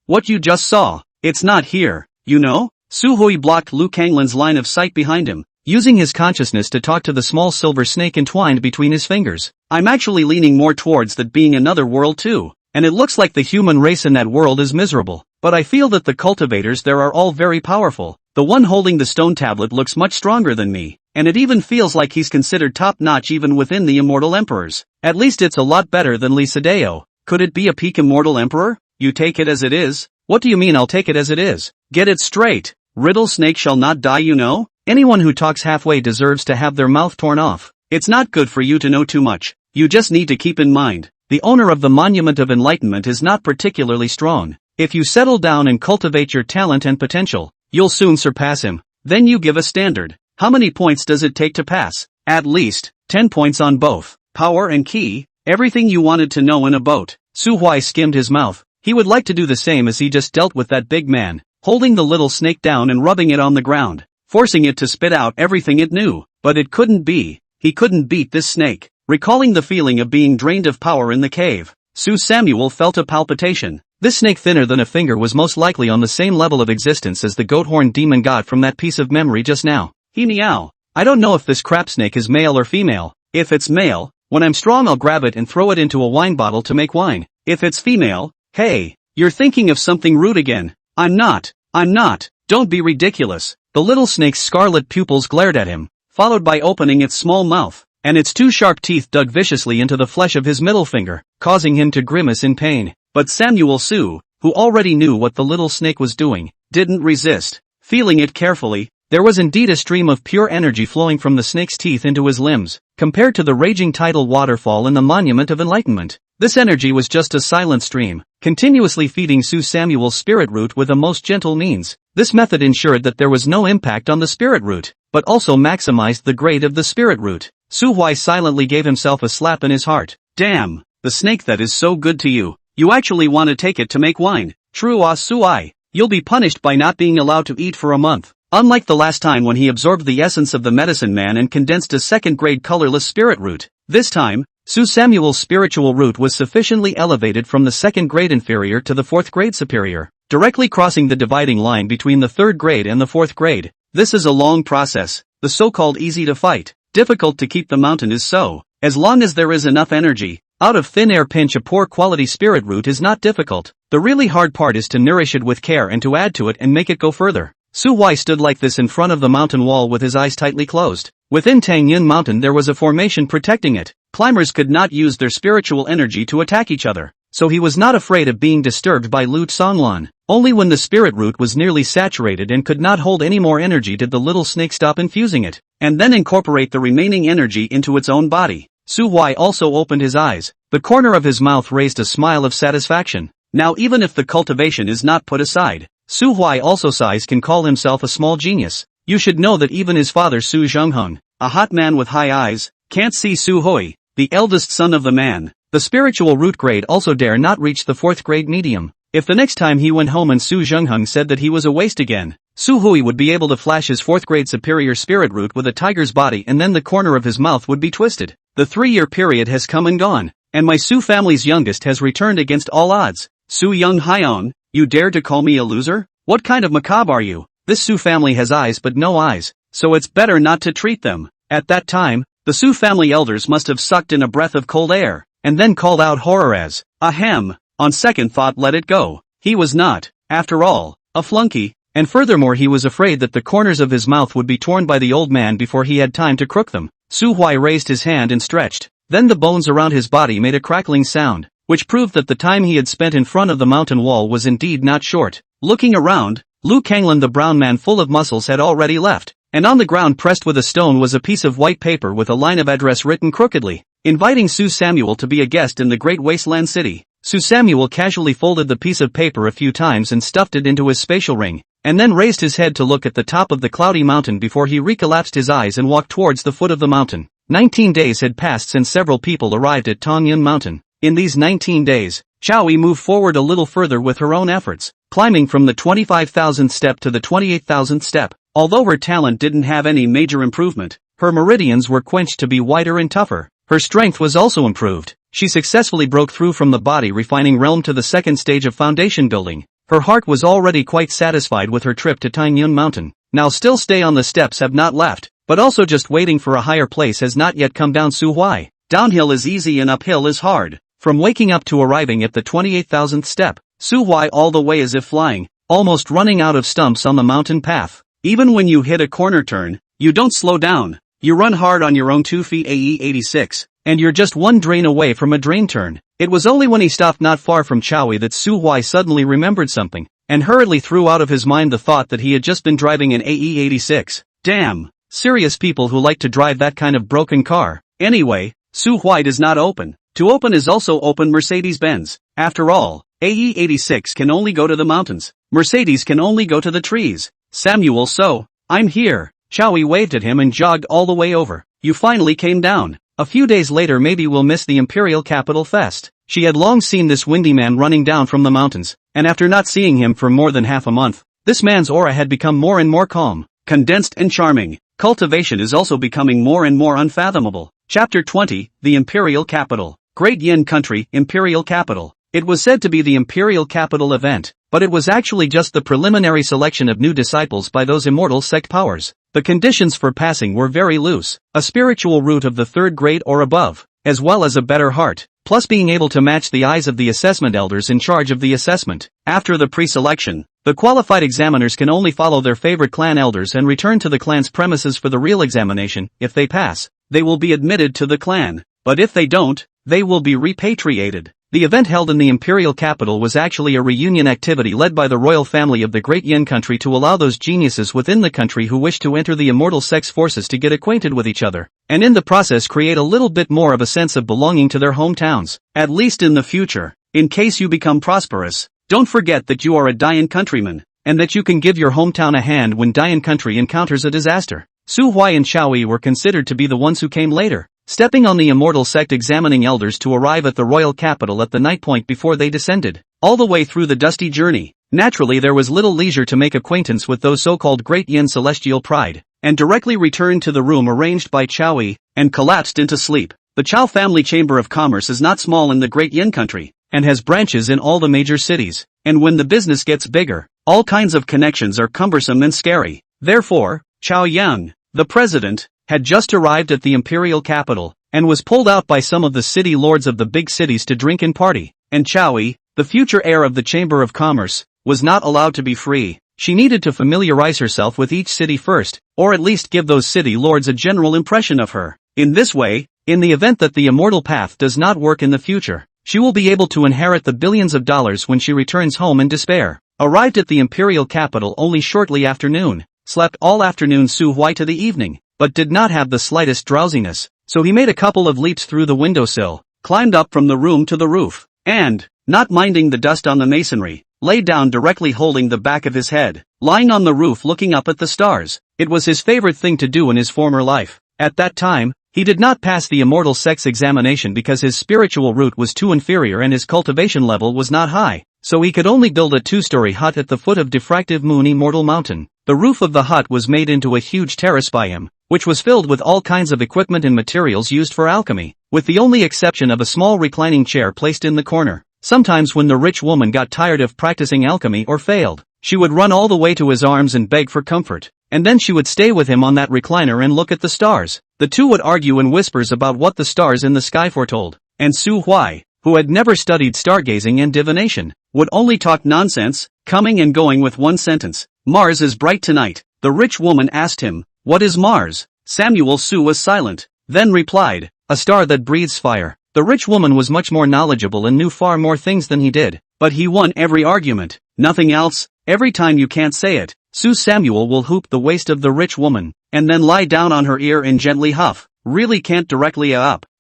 What you just saw It's not here, you know? Suhui blocked Lu Kanglin's line of sight behind him, using his consciousness to talk to the small silver snake entwined between his fingers. I'm actually leaning more towards that being another world too, and it looks like the human race in that world is miserable, but I feel that the cultivators there are all very powerful. The one holding the stone tablet looks much stronger than me, and it even feels like he's considered top-notch even within the immortal emperors. At least it's a lot better than Lee Sedeo. Could it be a peak immortal emperor? You take it as it is? What do you mean I'll take it as it is? Get it straight. Riddle snake shall not die, you know? Anyone who talks halfway deserves to have their mouth torn off. It's not good for you to know too much. You just need to keep in mind, the owner of the Monument of Enlightenment is not particularly strong. If you settle down and cultivate your talent and potential, you'll soon surpass him. Then you give a standard. How many points does it take to pass? At least 10 points on both power and ki, everything you wanted to know in a boat. Su Huai skimmed his mouth. He would like to do the same as he just dealt with that big man, holding the little snake down and rubbing it on the ground, forcing it to spit out everything it knew. But it couldn't be. He couldn't beat this snake. Recalling the feeling of being drained of power in the cave, Su Samuel felt a palpitation. This snake thinner than a finger was most likely on the same level of existence as the goat-horned demon god from that piece of memory just now. He meow. I don't know if this crap snake is male or female. If it's male, when I'm strong I'll grab it and throw it into a wine bottle to make wine. If it's female, hey, you're thinking of something rude again. I'm not. Don't be ridiculous. The little snake's scarlet pupils glared at him, followed by opening its small mouth, and its two sharp teeth dug viciously into the flesh of his middle finger, causing him to grimace in pain. But Samuel Su, who already knew what the little snake was doing, didn't resist. Feeling it carefully, there was indeed a stream of pure energy flowing from the snake's teeth into his limbs, compared to the raging tidal waterfall in the Monument of Enlightenment. This energy was just a silent stream, continuously feeding Su Samuel's spirit root with a most gentle means. This method ensured that there was no impact on the spirit root, but also maximized the grade of the spirit root. Su Huai silently gave himself a slap in his heart. Damn, the snake that is so good to you. You actually want to take it to make wine. True Sui. You'll be punished by not being allowed to eat for a month. Unlike the last time when he absorbed the essence of the medicine man and condensed a second-grade colorless spirit root, this time, Su Samuel's spiritual root was sufficiently elevated from the second grade inferior to the fourth grade superior, directly crossing the dividing line between the third grade and the fourth grade. This is a long process. The so-called easy to fight, difficult to keep the mountain is so, as long as there is enough energy. Out of thin air pinch a poor quality spirit root is not difficult. The really hard part is to nourish it with care and to add to it and make it go further. Su Huai stood like this in front of the mountain wall with his eyes tightly closed. Within Tang Yun Mountain there was a formation protecting it. Climbers could not use their spiritual energy to attack each other, so he was not afraid of being disturbed by Lu Songlan. Only when the spirit root was nearly saturated and could not hold any more energy did the little snake stop infusing it, and then incorporate the remaining energy into its own body. Su Huai also opened his eyes. The corner of his mouth raised a smile of satisfaction. Now even if the cultivation is not put aside, Su Huai also size can call himself a small genius. You should know that even his father Su Zhengheng, a hot man with high eyes, can't see Su Hui, the eldest son of the man. The spiritual root grade also dare not reach the fourth grade medium. If the next time he went home and Su Zhengheng said that he was a waste again, Su Hui would be able to flash his fourth grade superior spirit root with a tiger's body and then the corner of his mouth would be twisted. The 3-year period has come and gone, and my Su family's youngest has returned against all odds. Su Young Hyeon, you dare to call me a loser? What kind of macabre are you? This Su family has eyes but no eyes, so it's better not to treat them. At that time, the Su family elders must have sucked in a breath of cold air, and then called out horror as, ahem. On second thought let it go. He was not, after all, a flunky, and furthermore he was afraid that the corners of his mouth would be torn by the old man before he had time to crook them. Su Huai raised his hand and stretched. Then the bones around his body made a crackling sound, which proved that the time he had spent in front of the mountain wall was indeed not short. Looking around, Lu Kanglin the brown man full of muscles had already left, and on the ground pressed with a stone was a piece of white paper with a line of address written crookedly, inviting Su Samuel to be a guest in the great wasteland city. Su Samuel casually folded the piece of paper a few times and stuffed it into his spatial ring, and then raised his head to look at the top of the cloudy mountain before he recollapsed his eyes and walked towards the foot of the mountain. 19 days had passed since several people arrived at Tongyun Mountain. In these 19 days, Chowi moved forward a little further with her own efforts, climbing from the 25,000th step to the 28,000th step. Although her talent didn't have any major improvement, her meridians were quenched to be wider and tougher. Her strength was also improved. She successfully broke through from the body refining realm to the second stage of foundation building, Her heart was already quite satisfied with her trip to Tainyun Mountain. Now still stay on the steps have not left, but also just waiting for a higher place has not yet come down. Su Huai. Downhill is easy and uphill is hard. From waking up to arriving at the 28,000th step, Su Huai all the way as if flying, almost running out of stumps on the mountain path. Even when you hit a corner turn, you don't slow down. You run hard on your own 2 feet AE 86, and you're just one drain away from a drain turn. It was only when he stopped not far from Chowie that Su Huai suddenly remembered something, and hurriedly threw out of his mind the thought that he had just been driving an AE 86. Damn, serious people who like to drive that kind of broken car. Anyway, Su Huai does not open. To open is also open Mercedes-Benz. After all, AE 86 can only go to the mountains. Mercedes can only go to the trees. Samuel, so, I'm here. Chowie waved at him and jogged all the way over. You finally came down. A few days later maybe we'll miss the Imperial Capital Fest. She had long seen this windy man running down from the mountains, and after not seeing him for more than half a month, this man's aura had become more and more calm, condensed and charming. Cultivation is also becoming more and more unfathomable. Chapter 20, The Imperial Capital. Great Yin Country, Imperial Capital. It was said to be the Imperial Capital event, but it was actually just the preliminary selection of new disciples by those immortal sect powers. The conditions for passing were very loose, a spiritual root of the 3rd grade or above, as well as a better heart, plus being able to match the eyes of the assessment elders in charge of the assessment. After the pre-selection, the qualified examiners can only follow their favorite clan elders and return to the clan's premises for the real examination. If they pass, they will be admitted to the clan, but if they don't, they will be repatriated. The event held in the Imperial Capital was actually a reunion activity led by the royal family of the Great Yin Country to allow those geniuses within the country who wish to enter the immortal sex forces to get acquainted with each other, and in the process create a little bit more of a sense of belonging to their hometowns, at least in the future. In case you become prosperous, don't forget that you are a Dayan countryman, and that you can give your hometown a hand when Dayan country encounters a disaster. Su Huai and Chowie were considered to be the ones who came later, stepping on the immortal sect examining elders to arrive at the royal capital at the night point before they descended. All the way through the dusty journey, naturally there was little leisure to make acquaintance with those so-called Great Yin Celestial Pride, and directly returned to the room arranged by Chowie, and collapsed into sleep. The Chow Family Chamber of Commerce is not small in the Great Yin Country, and has branches in all the major cities, and when the business gets bigger, all kinds of connections are cumbersome and scary. Therefore, Chow Yang, the president, had just arrived at the Imperial Capital, and was pulled out by some of the city lords of the big cities to drink and party, and Chowie, the future heir of the Chamber of Commerce, was not allowed to be free. She needed to familiarize herself with each city first, or at least give those city lords a general impression of her. In this way, in the event that the immortal path does not work in the future, she will be able to inherit the billions of dollars when she returns home in despair. Arrived at the Imperial Capital only shortly after noon, slept all afternoon Su Huai to the evening, but did not have the slightest drowsiness, so he made a couple of leaps through the windowsill, climbed up from the room to the roof, and, not minding the dust on the masonry, lay down directly holding the back of his head, lying on the roof looking up at the stars. It was his favorite thing to do in his former life. At that time, he did not pass the immortal sex examination because his spiritual root was too inferior and his cultivation level was not high, so he could only build a 2-story hut at the foot of Diffractive Moon Immortal Mountain. The roof of the hut was made into a huge terrace by him, which was filled with all kinds of equipment and materials used for alchemy, with the only exception of a small reclining chair placed in the corner. Sometimes when the rich woman got tired of practicing alchemy or failed, she would run all the way to his arms and beg for comfort, and then she would stay with him on that recliner and look at the stars. The two would argue in whispers about what the stars in the sky foretold, and Su Huai, who had never studied stargazing and divination, would only talk nonsense, coming and going with one sentence. Mars is bright tonight. The rich woman asked him, what is Mars? Samuel Su was silent, then replied, a star that breathes fire. The rich woman was much more knowledgeable and knew far more things than he did, but he won every argument. Nothing else. Every time you can't say it, Su Samuel will hoop the waist of the rich woman, and then lie down on her ear and gently huff. Really can't directly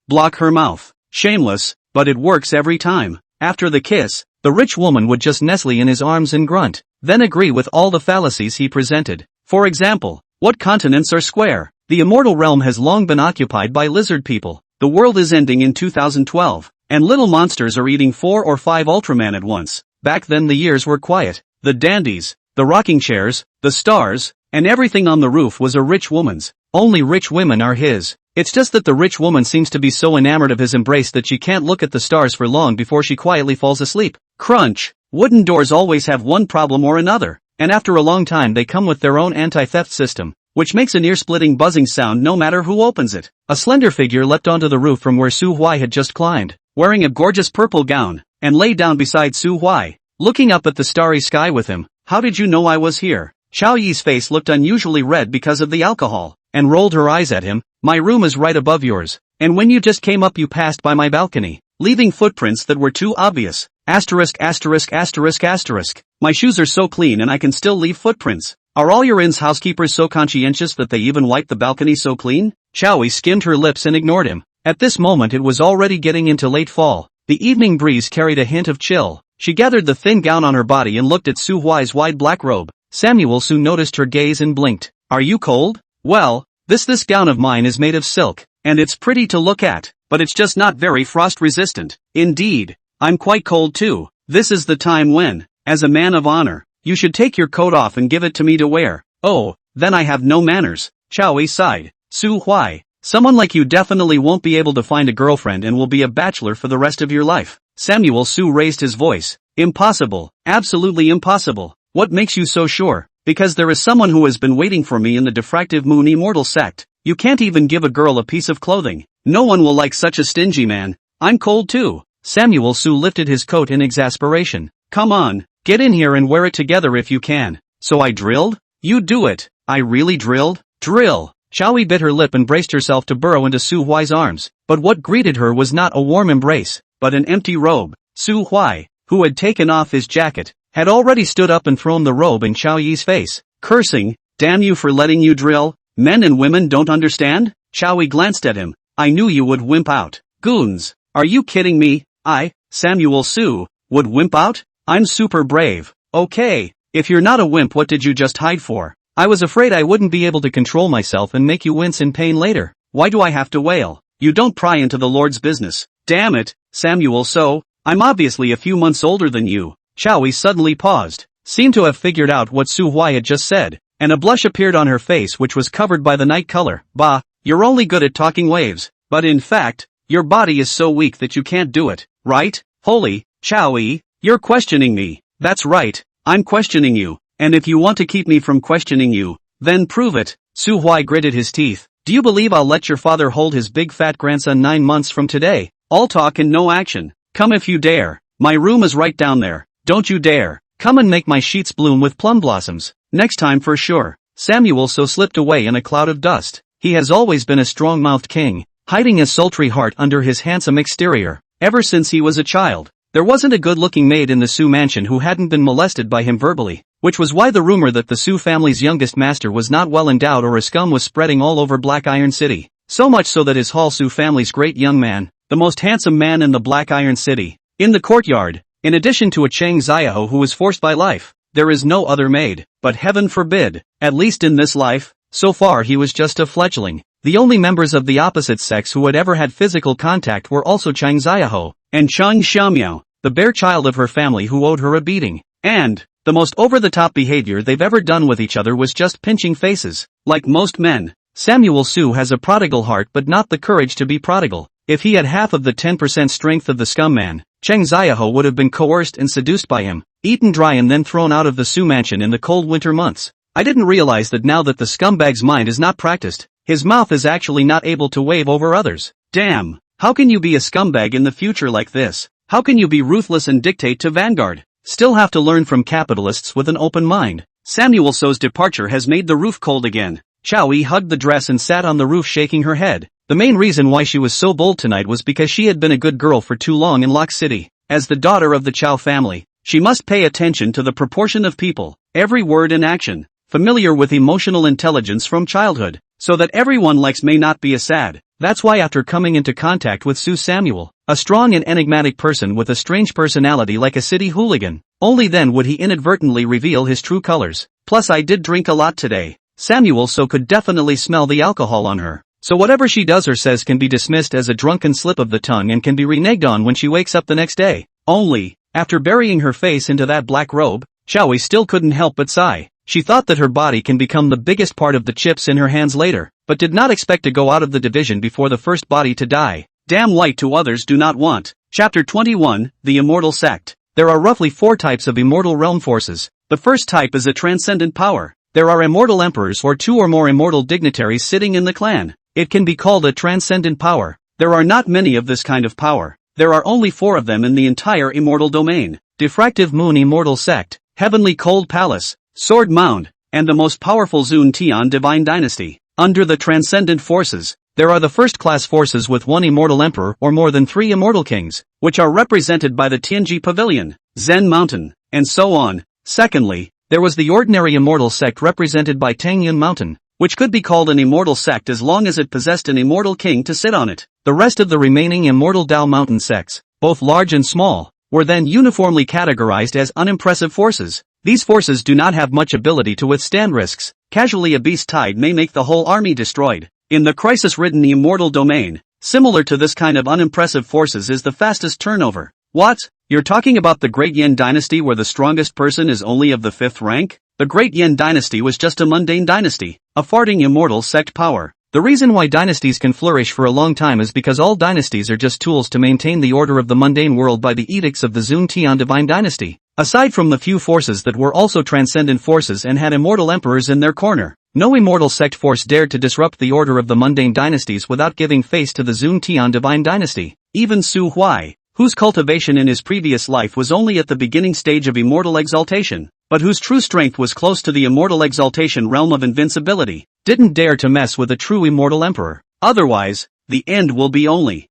block her mouth. Shameless, but it works every time. After the kiss, the rich woman would just nestle in his arms and grunt, then agree with all the fallacies he presented. For example, what continents are square? The immortal realm has long been occupied by lizard people. The world is ending in 2012, and little monsters are eating 4 or 5 Ultraman at once. Back then the years were quiet. The dandies, the rocking chairs, the stars, and everything on the roof was a rich woman's. Only rich women are his. It's just that the rich woman seems to be so enamored of his embrace that she can't look at the stars for long before she quietly falls asleep. Crunch! Wooden doors always have one problem or another, and after a long time they come with their own anti-theft system, which makes an ear-splitting buzzing sound no matter who opens it. A slender figure leapt onto the roof from where Su Huai had just climbed, wearing a gorgeous purple gown, and lay down beside Su Huai, looking up at the starry sky with him. How did you know I was here? Xiao Yi's face looked unusually red because of the alcohol, and rolled her eyes at him. My room is right above yours, and when you just came up you passed by my balcony, leaving footprints that were too obvious. Asterisk asterisk asterisk asterisk. My shoes are so clean and I can still leave footprints. Are all your inn's housekeepers so conscientious that they even wipe the balcony so clean? Xiao Yi skimmed her lips and ignored him. At this moment it was already getting into late fall. The evening breeze carried a hint of chill. She gathered the thin gown on her body and looked at Su Huai's wide black robe. Samuel soon noticed her gaze and blinked. Are you cold? Well, this gown of mine is made of silk, and it's pretty to look at, but it's just not very frost resistant. Indeed, I'm quite cold too. This is the time when, as a man of honor, you should take your coat off and give it to me to wear. Oh, then I have no manners. Xiao Yi sighed. Su Huai, someone like you definitely won't be able to find a girlfriend and will be a bachelor for the rest of your life. Samuel Su raised his voice. Impossible, absolutely impossible. What makes you so sure? Because there is someone who has been waiting for me in the diffractive moon immortal sect. You can't even give a girl a piece of clothing. No one will like such a stingy man. I'm cold too. Samuel Su lifted his coat in exasperation. Come on, get in here and wear it together if you can. So I drilled? You do it. I really drilled? Drill. Xiao Yi bit her lip and braced herself to burrow into Su Huai's arms, but what greeted her was not a warm embrace, but an empty robe. Su Huai, who had taken off his jacket, had already stood up and thrown the robe in Xiao Yi's face, cursing, damn you for letting you drill, men and women don't understand? Xiao Yi glanced at him. I knew you would wimp out. Goons, are you kidding me? I, Samuel Su, would wimp out? I'm super brave. Okay, if you're not a wimp what did you just hide for? I was afraid I wouldn't be able to control myself and make you wince in pain later. Why do I have to wail? You don't pry into the Lord's business. Damn it, Samuel So, I'm obviously a few months older than you. Xiao Yi suddenly paused, seemed to have figured out what Su Huai had just said, and a blush appeared on her face which was covered by the night color. Bah, you're only good at talking waves, but in fact, your body is so weak that you can't do it, right? Holy, Xiao Yi, you're questioning me. That's right, I'm questioning you, and if you want to keep me from questioning you, then prove it. Su Huai gritted his teeth. Do you believe I'll let your father hold his big fat grandson 9 months from today? All talk and no action. Come if you dare. My room is right down there. Don't you dare. Come and make my sheets bloom with plum blossoms. Next time for sure. Samuel So slipped away in a cloud of dust. He has always been a strong-mouthed king, hiding his sultry heart under his handsome exterior. Ever since he was a child, there wasn't a good-looking maid in the Su mansion who hadn't been molested by him verbally, which was why the rumor that the Su family's youngest master was not well endowed or a scum was spreading all over Black Iron City. So much so that his Hall Su family's great young man, the most handsome man in the Black Iron City, in the courtyard, in addition to a Chang Xiaoho who was forced by life, there is no other maid, but heaven forbid, at least in this life, so far he was just a fledgling. The only members of the opposite sex who had ever had physical contact were also Chang Xiaoho, and Chang Xiaomiao, the bare child of her family who owed her a beating. And, the most over-the-top behavior they've ever done with each other was just pinching faces. Like most men, Samuel Su has a prodigal heart but not the courage to be prodigal. If he had half of the 10% strength of the scum man, Chang Xiaoho would have been coerced and seduced by him, eaten dry and then thrown out of the Su mansion in the cold winter months. I didn't realize that now that the scumbag's mind is not practiced, his mouth is actually not able to wave over others. Damn, how can you be a scumbag in the future like this? How can you be ruthless and dictate to Vanguard? Still have to learn from capitalists with an open mind. Samuel So's departure has made the roof cold again. Xiao Yi hugged the dress and sat on the roof shaking her head. The main reason why she was so bold tonight was because she had been a good girl for too long in Lock City. As the daughter of the Chow family, she must pay attention to the proportion of people, every word and action, familiar with emotional intelligence from childhood, so that everyone likes may not be a sad. That's why after coming into contact with Su Samuel, a strong and enigmatic person with a strange personality like a city hooligan, only then would he inadvertently reveal his true colors. Plus I did drink a lot today. Samuel So could definitely smell the alcohol on her. So whatever she does or says can be dismissed as a drunken slip of the tongue and can be reneged on when she wakes up the next day. Only, after burying her face into that black robe, Xiao Yi still couldn't help but sigh. She thought that her body can become the biggest part of the chips in her hands later, but did not expect to go out of the division before the first body to die. Damn light to others do not want. Chapter 21, The Immortal Sect. There are roughly 4 types of immortal realm forces. The first type is a transcendent power. There are immortal emperors or 2 or more immortal dignitaries sitting in the clan. It can be called a transcendent power. There are not many of this kind of power. There are only 4 of them in the entire immortal domain. Diffractive Moon Immortal Sect, Heavenly Cold Palace, Sword Mound, and the most powerful Zun Tian Divine Dynasty. Under the transcendent forces, there are the first-class forces with 1 immortal emperor or more than 3 immortal kings, which are represented by the Tianji Pavilion, Zen Mountain, and so on. Secondly, there was the ordinary immortal sect represented by Tangyun Mountain, which could be called an immortal sect as long as it possessed an immortal king to sit on it. The rest of the remaining immortal Dao Mountain sects, both large and small, were then uniformly categorized as unimpressive forces. These forces do not have much ability to withstand risks. Casually a beast tide may make the whole army destroyed. In the crisis-ridden immortal domain, similar to this kind of unimpressive forces is the fastest turnover. What? You're talking about the Great Yin Dynasty where the strongest person is only of the 5th rank? The Great Yin Dynasty was just a mundane dynasty, a farting immortal sect power. The reason why dynasties can flourish for a long time is because all dynasties are just tools to maintain the order of the mundane world by the edicts of the Zun Tian Divine Dynasty. Aside from the few forces that were also transcendent forces and had immortal emperors in their corner, no immortal sect force dared to disrupt the order of the mundane dynasties without giving face to the Zun Tian Divine Dynasty. Even Su Huai, whose cultivation in his previous life was only at the beginning stage of immortal exaltation, but whose true strength was close to the immortal exaltation realm of invincibility, didn't dare to mess with a true immortal emperor. Otherwise, the end will be only,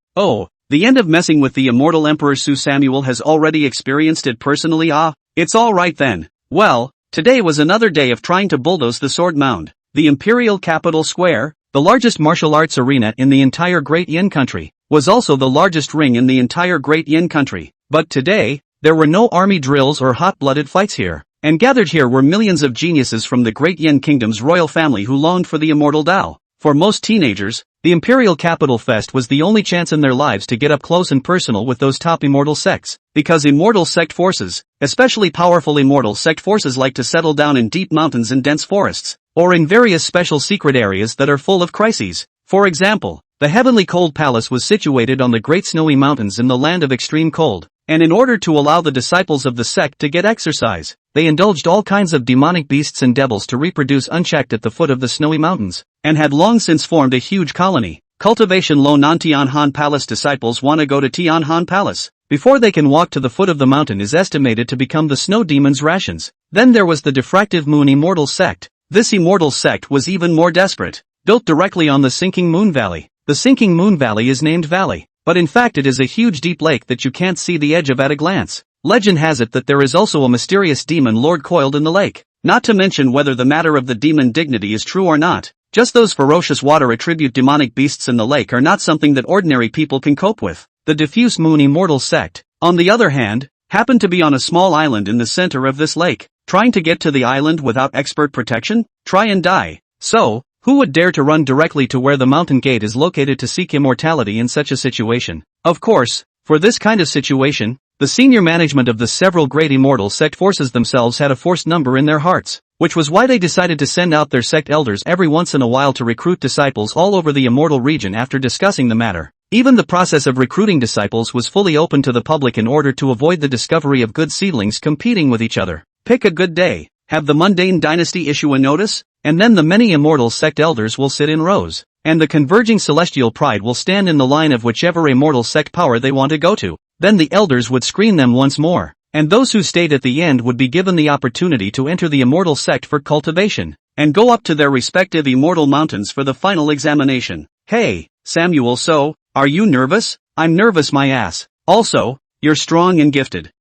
the end of messing with the immortal emperor. Su Samuel has already experienced it personally. It's alright then. Well, today was another day of trying to bulldoze the Sword Mound, the imperial capital square, the largest martial arts arena in the entire Great Yin country, was also the largest ring in the entire Great Yin country. But today, there were no army drills or hot-blooded fights here, and gathered here were millions of geniuses from the Great Yin Kingdom's royal family who longed for the immortal Tao. For most teenagers, the Imperial Capital Fest was the only chance in their lives to get up close and personal with those top immortal sects, because immortal sect forces, especially powerful immortal sect forces, like to settle down in deep mountains and dense forests, or in various special secret areas that are full of crises. For example, the Heavenly Cold Palace was situated on the Great Snowy Mountains in the land of extreme cold, and in order to allow the disciples of the sect to get exercise, they indulged all kinds of demonic beasts and devils to reproduce unchecked at the foot of the snowy mountains, and had long since formed a huge colony. Cultivation Lo Non Tianhan Palace disciples want to go to Tianhan Palace before they can walk to the foot of the mountain is estimated to become the snow demon's rations. Then there was the Diffractive Moon Immortal Sect. This immortal sect was even more desperate. Built directly on the sinking Moon Valley. The sinking Moon Valley is named Valley, but in fact it is a huge deep lake that you can't see the edge of at a glance. Legend has it that there is also a mysterious demon lord coiled in the lake. Not to mention whether the matter of the demon dignity is true or not. Just those ferocious water attribute demonic beasts in the lake are not something that ordinary people can cope with. The Diffuse Moon Immortal Sect, on the other hand, happened to be on a small island in the center of this lake. Trying to get to the island without expert protection? Try and die. So, who would dare to run directly to where the mountain gate is located to seek immortality in such a situation? Of course, for this kind of situation, the senior management of the several great immortal sect forces themselves had a forced number in their hearts, which was why they decided to send out their sect elders every once in a while to recruit disciples all over the immortal region. After discussing the matter, even the process of recruiting disciples was fully open to the public in order to avoid the discovery of good seedlings competing with each other. Pick a good day, have the mundane dynasty issue a notice, and then the many immortal sect elders will sit in rows, and the converging celestial pride will stand in the line of whichever immortal sect power they want to go to. Then the elders would screen them once more, and those who stayed at the end would be given the opportunity to enter the immortal sect for cultivation, and go up to their respective immortal mountains for the final examination. Hey, Samuel, so, are you nervous? I'm nervous my ass. Also, you're strong and gifted.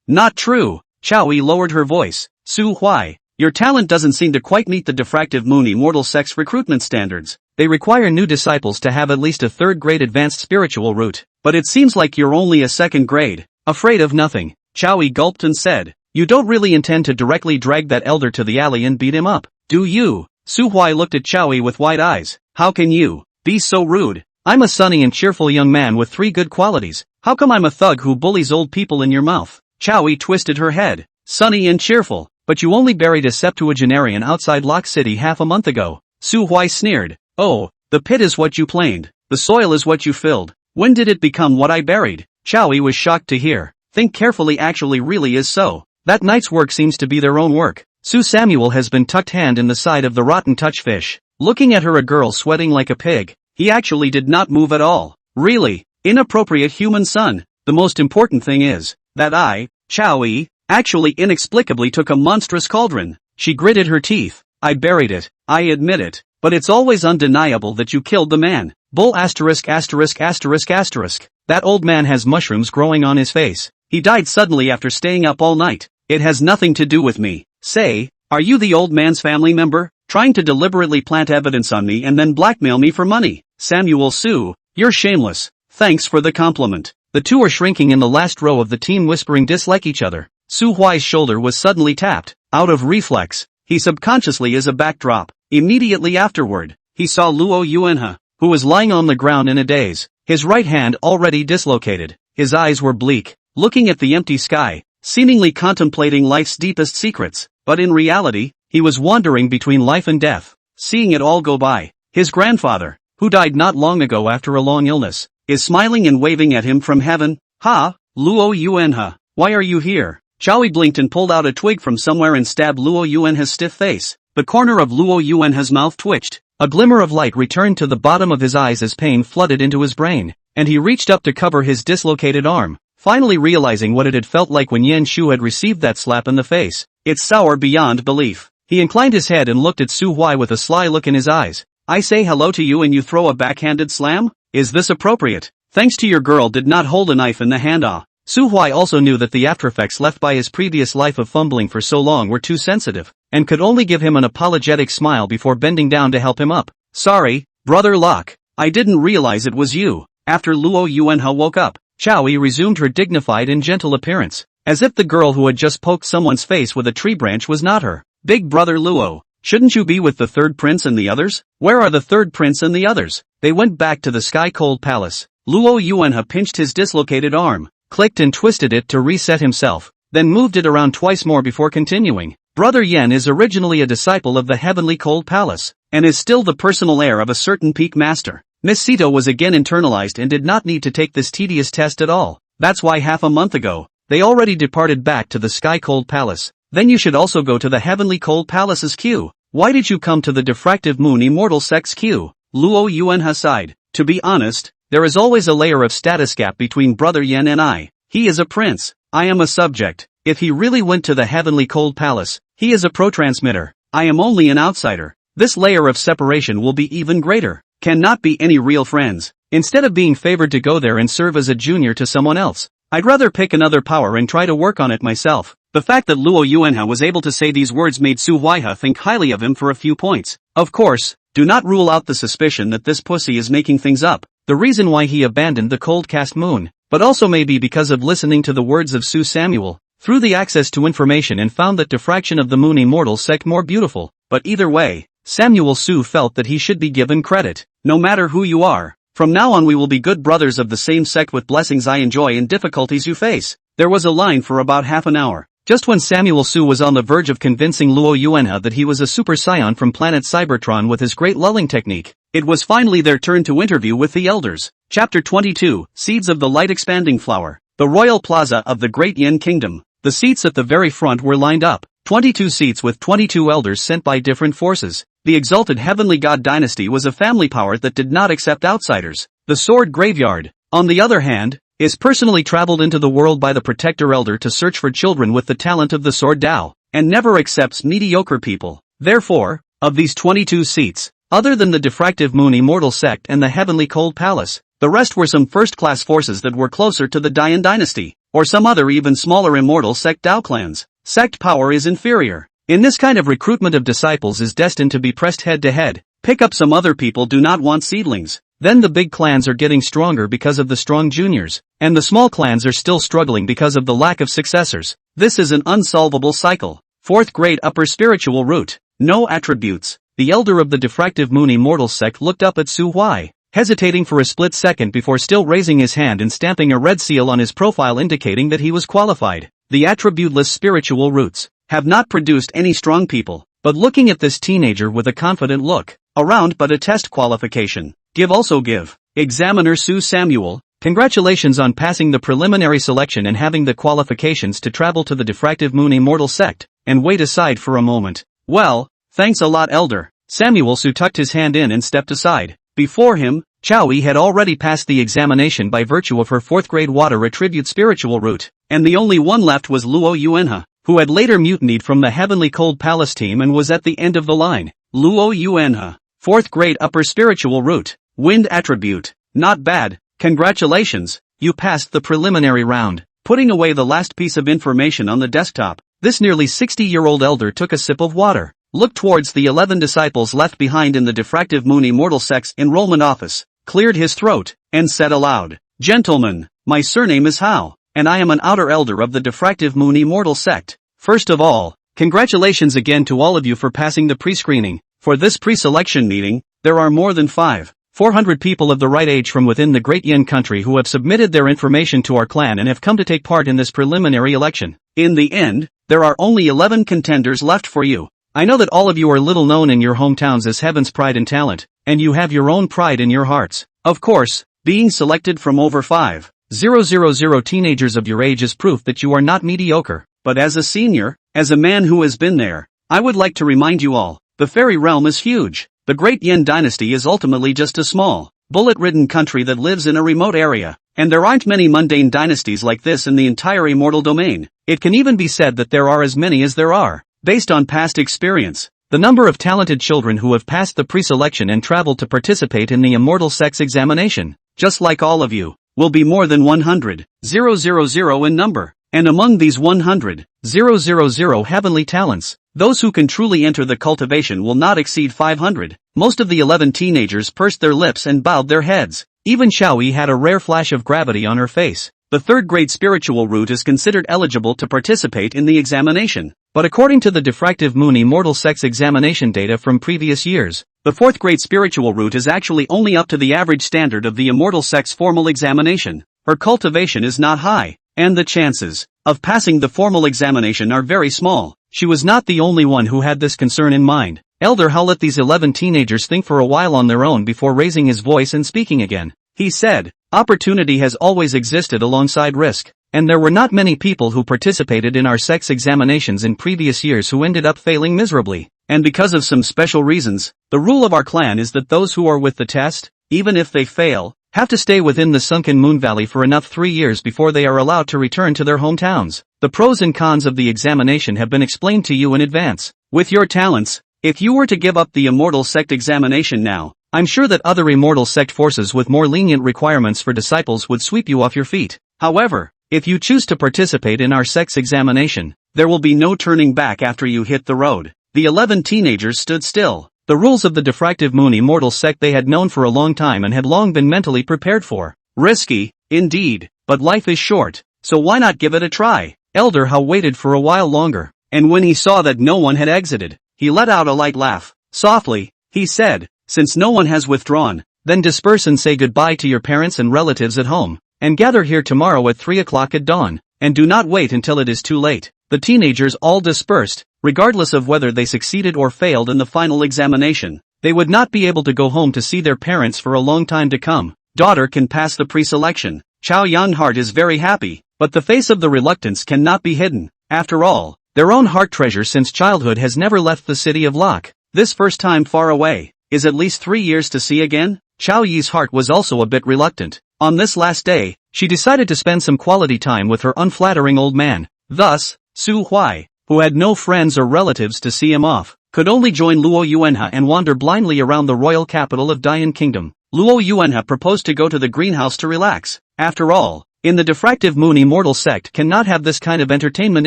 Not true. Chowie lowered her voice. Su Huai, your talent doesn't seem to quite meet the Diffractive Moon Immortal Sect's recruitment standards. They require new disciples to have at least a 3rd grade advanced spiritual root, but it seems like you're only a 2nd grade. Afraid of nothing. Chowie gulped and said, you don't really intend to directly drag that elder to the alley and beat him up, do you? Su Huai looked at Chowie with wide eyes. How can you be so rude? I'm a sunny and cheerful young man with 3 good qualities. How come I'm a thug who bullies old people in your mouth? Chowie twisted her head. Sunny and cheerful. but you only buried a septuagenarian outside Lock City half a month ago. Su Huai sneered. Oh, the pit is what you planed, the soil is what you filled. When did it become what I buried? Chowie was shocked to hear. Think carefully, actually really is so. That night's work seems to be their own work. Su Samuel has been tucked hand in the side of the rotten touchfish. Looking at her, a girl sweating like a pig. He actually did not move at all. Really? Inappropriate human son. The most important thing is that I, Chowie, actually inexplicably took a monstrous cauldron. She gritted her teeth. I buried it. I admit it. But it's always undeniable that you killed the man. Bull asterisk asterisk asterisk asterisk. That old man has mushrooms growing on his face. He died suddenly after staying up all night. It has nothing to do with me. Say, are you the old man's family member? Trying to deliberately plant evidence on me and then blackmail me for money? Samuel Su, you're shameless. Thanks for the compliment. The two are shrinking in the last row of the team, whispering dislike each other. Su Huai's shoulder was suddenly tapped. Out of reflex, he subconsciously as a backdrop. Immediately afterward, he saw Luo Yuanhe, who was lying on the ground in a daze, his right hand already dislocated. His eyes were bleak, looking at the empty sky, seemingly contemplating life's deepest secrets, but in reality, he was wandering between life and death, seeing it all go by. His grandfather, who died not long ago after a long illness, is smiling and waving at him from heaven. Ha, Luo Yuanhe, why are you here? Chowie blinked and pulled out a twig from somewhere and stabbed Luo Yuanhe's stiff face. The corner of Luo Yuanhe's mouth twitched. A glimmer of light returned to the bottom of his eyes as pain flooded into his brain, and he reached up to cover his dislocated arm, finally realizing what it had felt like when Yan Shu had received that slap in the face. It's sour beyond belief. He inclined his head and looked at Su Huai with a sly look in his eyes. I say hello to you and you throw a backhanded slam? Is this appropriate? Thanks to your girl did not hold a knife in the hand. Su Huai also knew that the aftereffects left by his previous life of fumbling for so long were too sensitive, and could only give him an apologetic smile before bending down to help him up. Sorry, Brother Locke. I didn't realize it was you. After Luo Yuanhe woke up, Chowie resumed her dignified and gentle appearance, as if the girl who had just poked someone's face with a tree branch was not her. Big Brother Luo, shouldn't you be with the third prince and the others? Where are the third prince and the others? They went back to the Sky Cold Palace. Luo Yuanhe pinched his dislocated arm, clicked and twisted it to reset himself, then moved it around twice more before continuing. Brother Yan is originally a disciple of the Heavenly Cold Palace, and is still the personal heir of a certain peak master. Miss Sito was again internalized and did not need to take this tedious test at all. That's why half a month ago, they already departed back to the Sky Cold Palace. Then you should also go to the Heavenly Cold Palace's queue. Why did you come to the Diffractive Moon Immortal Sect's queue? Luo Yuanhe sighed. To be honest, there is always a layer of status gap between Brother Yan and I. He is a prince. I am a subject. If he really went to the Heavenly Cold Palace, he is a pro-transmitter. I am only an outsider. This layer of separation will be even greater. Cannot be any real friends. Instead of being favored to go there and serve as a junior to someone else, I'd rather pick another power and try to work on it myself. The fact that Luo Yuanhe was able to say these words made Su Huaihe think highly of him for a few points. Of course, do not rule out the suspicion that this pussy is making things up. The reason why he abandoned the cold cast moon, but also may be because of listening to the words of Su Samuel, through the access to information and found that diffraction of the moon immortal sect more beautiful. But either way, Samuel Su felt that he should be given credit. No matter who you are, from now on we will be good brothers of the same sect with blessings I enjoy and difficulties you face. There was a line for about half an hour. Just when Samuel Su was on the verge of convincing Luo Yuanhe that he was a super scion from planet Cybertron with his great lulling technique, it was finally their turn to interview with the elders. Chapter 22, Seeds of the Light Expanding Flower. The Royal Plaza of the Great Yin Kingdom. The seats at the very front were lined up. 22 seats with 22 elders sent by different forces. The exalted Heavenly God dynasty was a family power that did not accept outsiders. The Sword Graveyard, on the other hand, is personally traveled into the world by the Protector Elder to search for children with the talent of the Sword Dao, and never accepts mediocre people. Therefore, of these 22 seats, other than the Diffractive Moon Immortal Sect and the Heavenly Cold Palace, the rest were some first-class forces that were closer to the Dian dynasty, or some other even smaller Immortal Sect Dao clans. Sect power is inferior. In this kind of recruitment of disciples is destined to be pressed head-to-head. Pick up some other people do not want seedlings. Then the big clans are getting stronger because of the strong juniors, and the small clans are still struggling because of the lack of successors. This is an unsolvable cycle. Fourth grade upper spiritual root. No attributes. The elder of the Diffractive Moon Immortal Sect looked up at Su Huai, hesitating for a split second before still raising his hand and stamping a red seal on his profile indicating that he was qualified. The attributeless spiritual roots. have not produced any strong people, but looking at this teenager with a confident look, around but a test qualification. Give. Examiner Sue Samuel, congratulations on passing the preliminary selection and having the qualifications to travel to the Diffractive Moon Immortal Sect, and wait aside for a moment. Well, thanks a lot, Elder. Samuel Sue tucked his hand in and stepped aside. Before him, Chowi had already passed the examination by virtue of her 4th grade water attribute spiritual root, and the only one left was Luo Yuenha, who had later mutinied from the Heavenly Cold Palace team and was at the end of the line. Luo Yuenha, 4th grade upper spiritual root, wind attribute. Not bad, congratulations, you passed the preliminary round. Putting away the last piece of information on the desktop, this nearly 60-year-old elder took a sip of water, looked towards the 11 disciples left behind in the Diffractive Moon Immortal Sect's enrollment office, cleared his throat, and said aloud, "Gentlemen, my surname is Hao, and I am an outer elder of the Diffractive Moon Immortal Sect. First of all, congratulations again to all of you for passing the pre-screening. For this pre-selection meeting, there are more than 400 people of the right age from within the Great Yin country who have submitted their information to our clan and have come to take part in this preliminary election. In the end, there are only 11 contenders left for you. I know that all of you are little known in your hometowns as Heaven's pride and talent, and you have your own pride in your hearts. Of course, being selected from over 5,000 teenagers of your age is proof that you are not mediocre. But as a senior, as a man who has been there, I would like to remind you all, the fairy realm is huge. The Great Yin dynasty is ultimately just a small, bullet-ridden country that lives in a remote area, and there aren't many mundane dynasties like this in the entire immortal domain. It can even be said that there are as many as there are, based on past experience. The number of talented children who have passed the pre-selection and traveled to participate in the Immortal Sex examination, just like all of you, will be more than 100,000 in number. And among these 100,000 heavenly talents, those who can truly enter the cultivation will not exceed 500. Most of the 11 teenagers pursed their lips and bowed their heads. Even Xiaoyi had a rare flash of gravity on her face. The 3rd grade spiritual root is considered eligible to participate in the examination. But according to the Diffractive Moon Immortal Sex examination data from previous years, the 4th grade spiritual root is actually only up to the average standard of the Immortal Sex formal examination. Her cultivation is not high, and the chances of passing the formal examination are very small. She was not the only one who had this concern in mind. Elder Hao let these 11 teenagers think for a while on their own before raising his voice and speaking again. He said, "Opportunity has always existed alongside risk, and there were not many people who participated in our sex examinations in previous years who ended up failing miserably. And because of some special reasons, the rule of our clan is that those who are with the test, even if they fail, have to stay within the sunken moon valley for enough 3 years before they are allowed to return to their hometowns. The pros and cons of the examination have been explained to you in advance. With your talents, if you were to give up the Immortal Sect examination now, I'm sure that other Immortal Sect forces with more lenient requirements for disciples would sweep you off your feet. However, if you choose to participate in our sex examination, there will be no turning back after you hit the road." The 11 teenagers stood still. The rules of the Diffractive Moon Immortal Sect they had known for a long time and had long been mentally prepared for. Risky, indeed, but life is short, so why not give it a try? Elder Hao waited for a while longer, and when he saw that no one had exited, he let out a light laugh. Softly, he said, "Since no one has withdrawn, then disperse and say goodbye to your parents and relatives at home, and gather here tomorrow at 3 o'clock at dawn, and do not wait until it is too late." The teenagers all dispersed, regardless of whether they succeeded or failed in the final examination. They would not be able to go home to see their parents for a long time to come. Daughter can pass the pre-selection. Chao Yang heart is very happy, but the face of the reluctance cannot be hidden. After all, their own heart treasure since childhood has never left the city of Locke. This first time far away is at least 3 years to see again. Chao Yi's heart was also a bit reluctant. On this last day, she decided to spend some quality time with her unflattering old man. Thus, Su Huai, who had no friends or relatives to see him off, could only join Luo Yuenha and wander blindly around the royal capital of Dian Kingdom. Luo Yuenha proposed to go to the greenhouse to relax. After all, in the Diffractive Moon Immortal Sect cannot have this kind of entertainment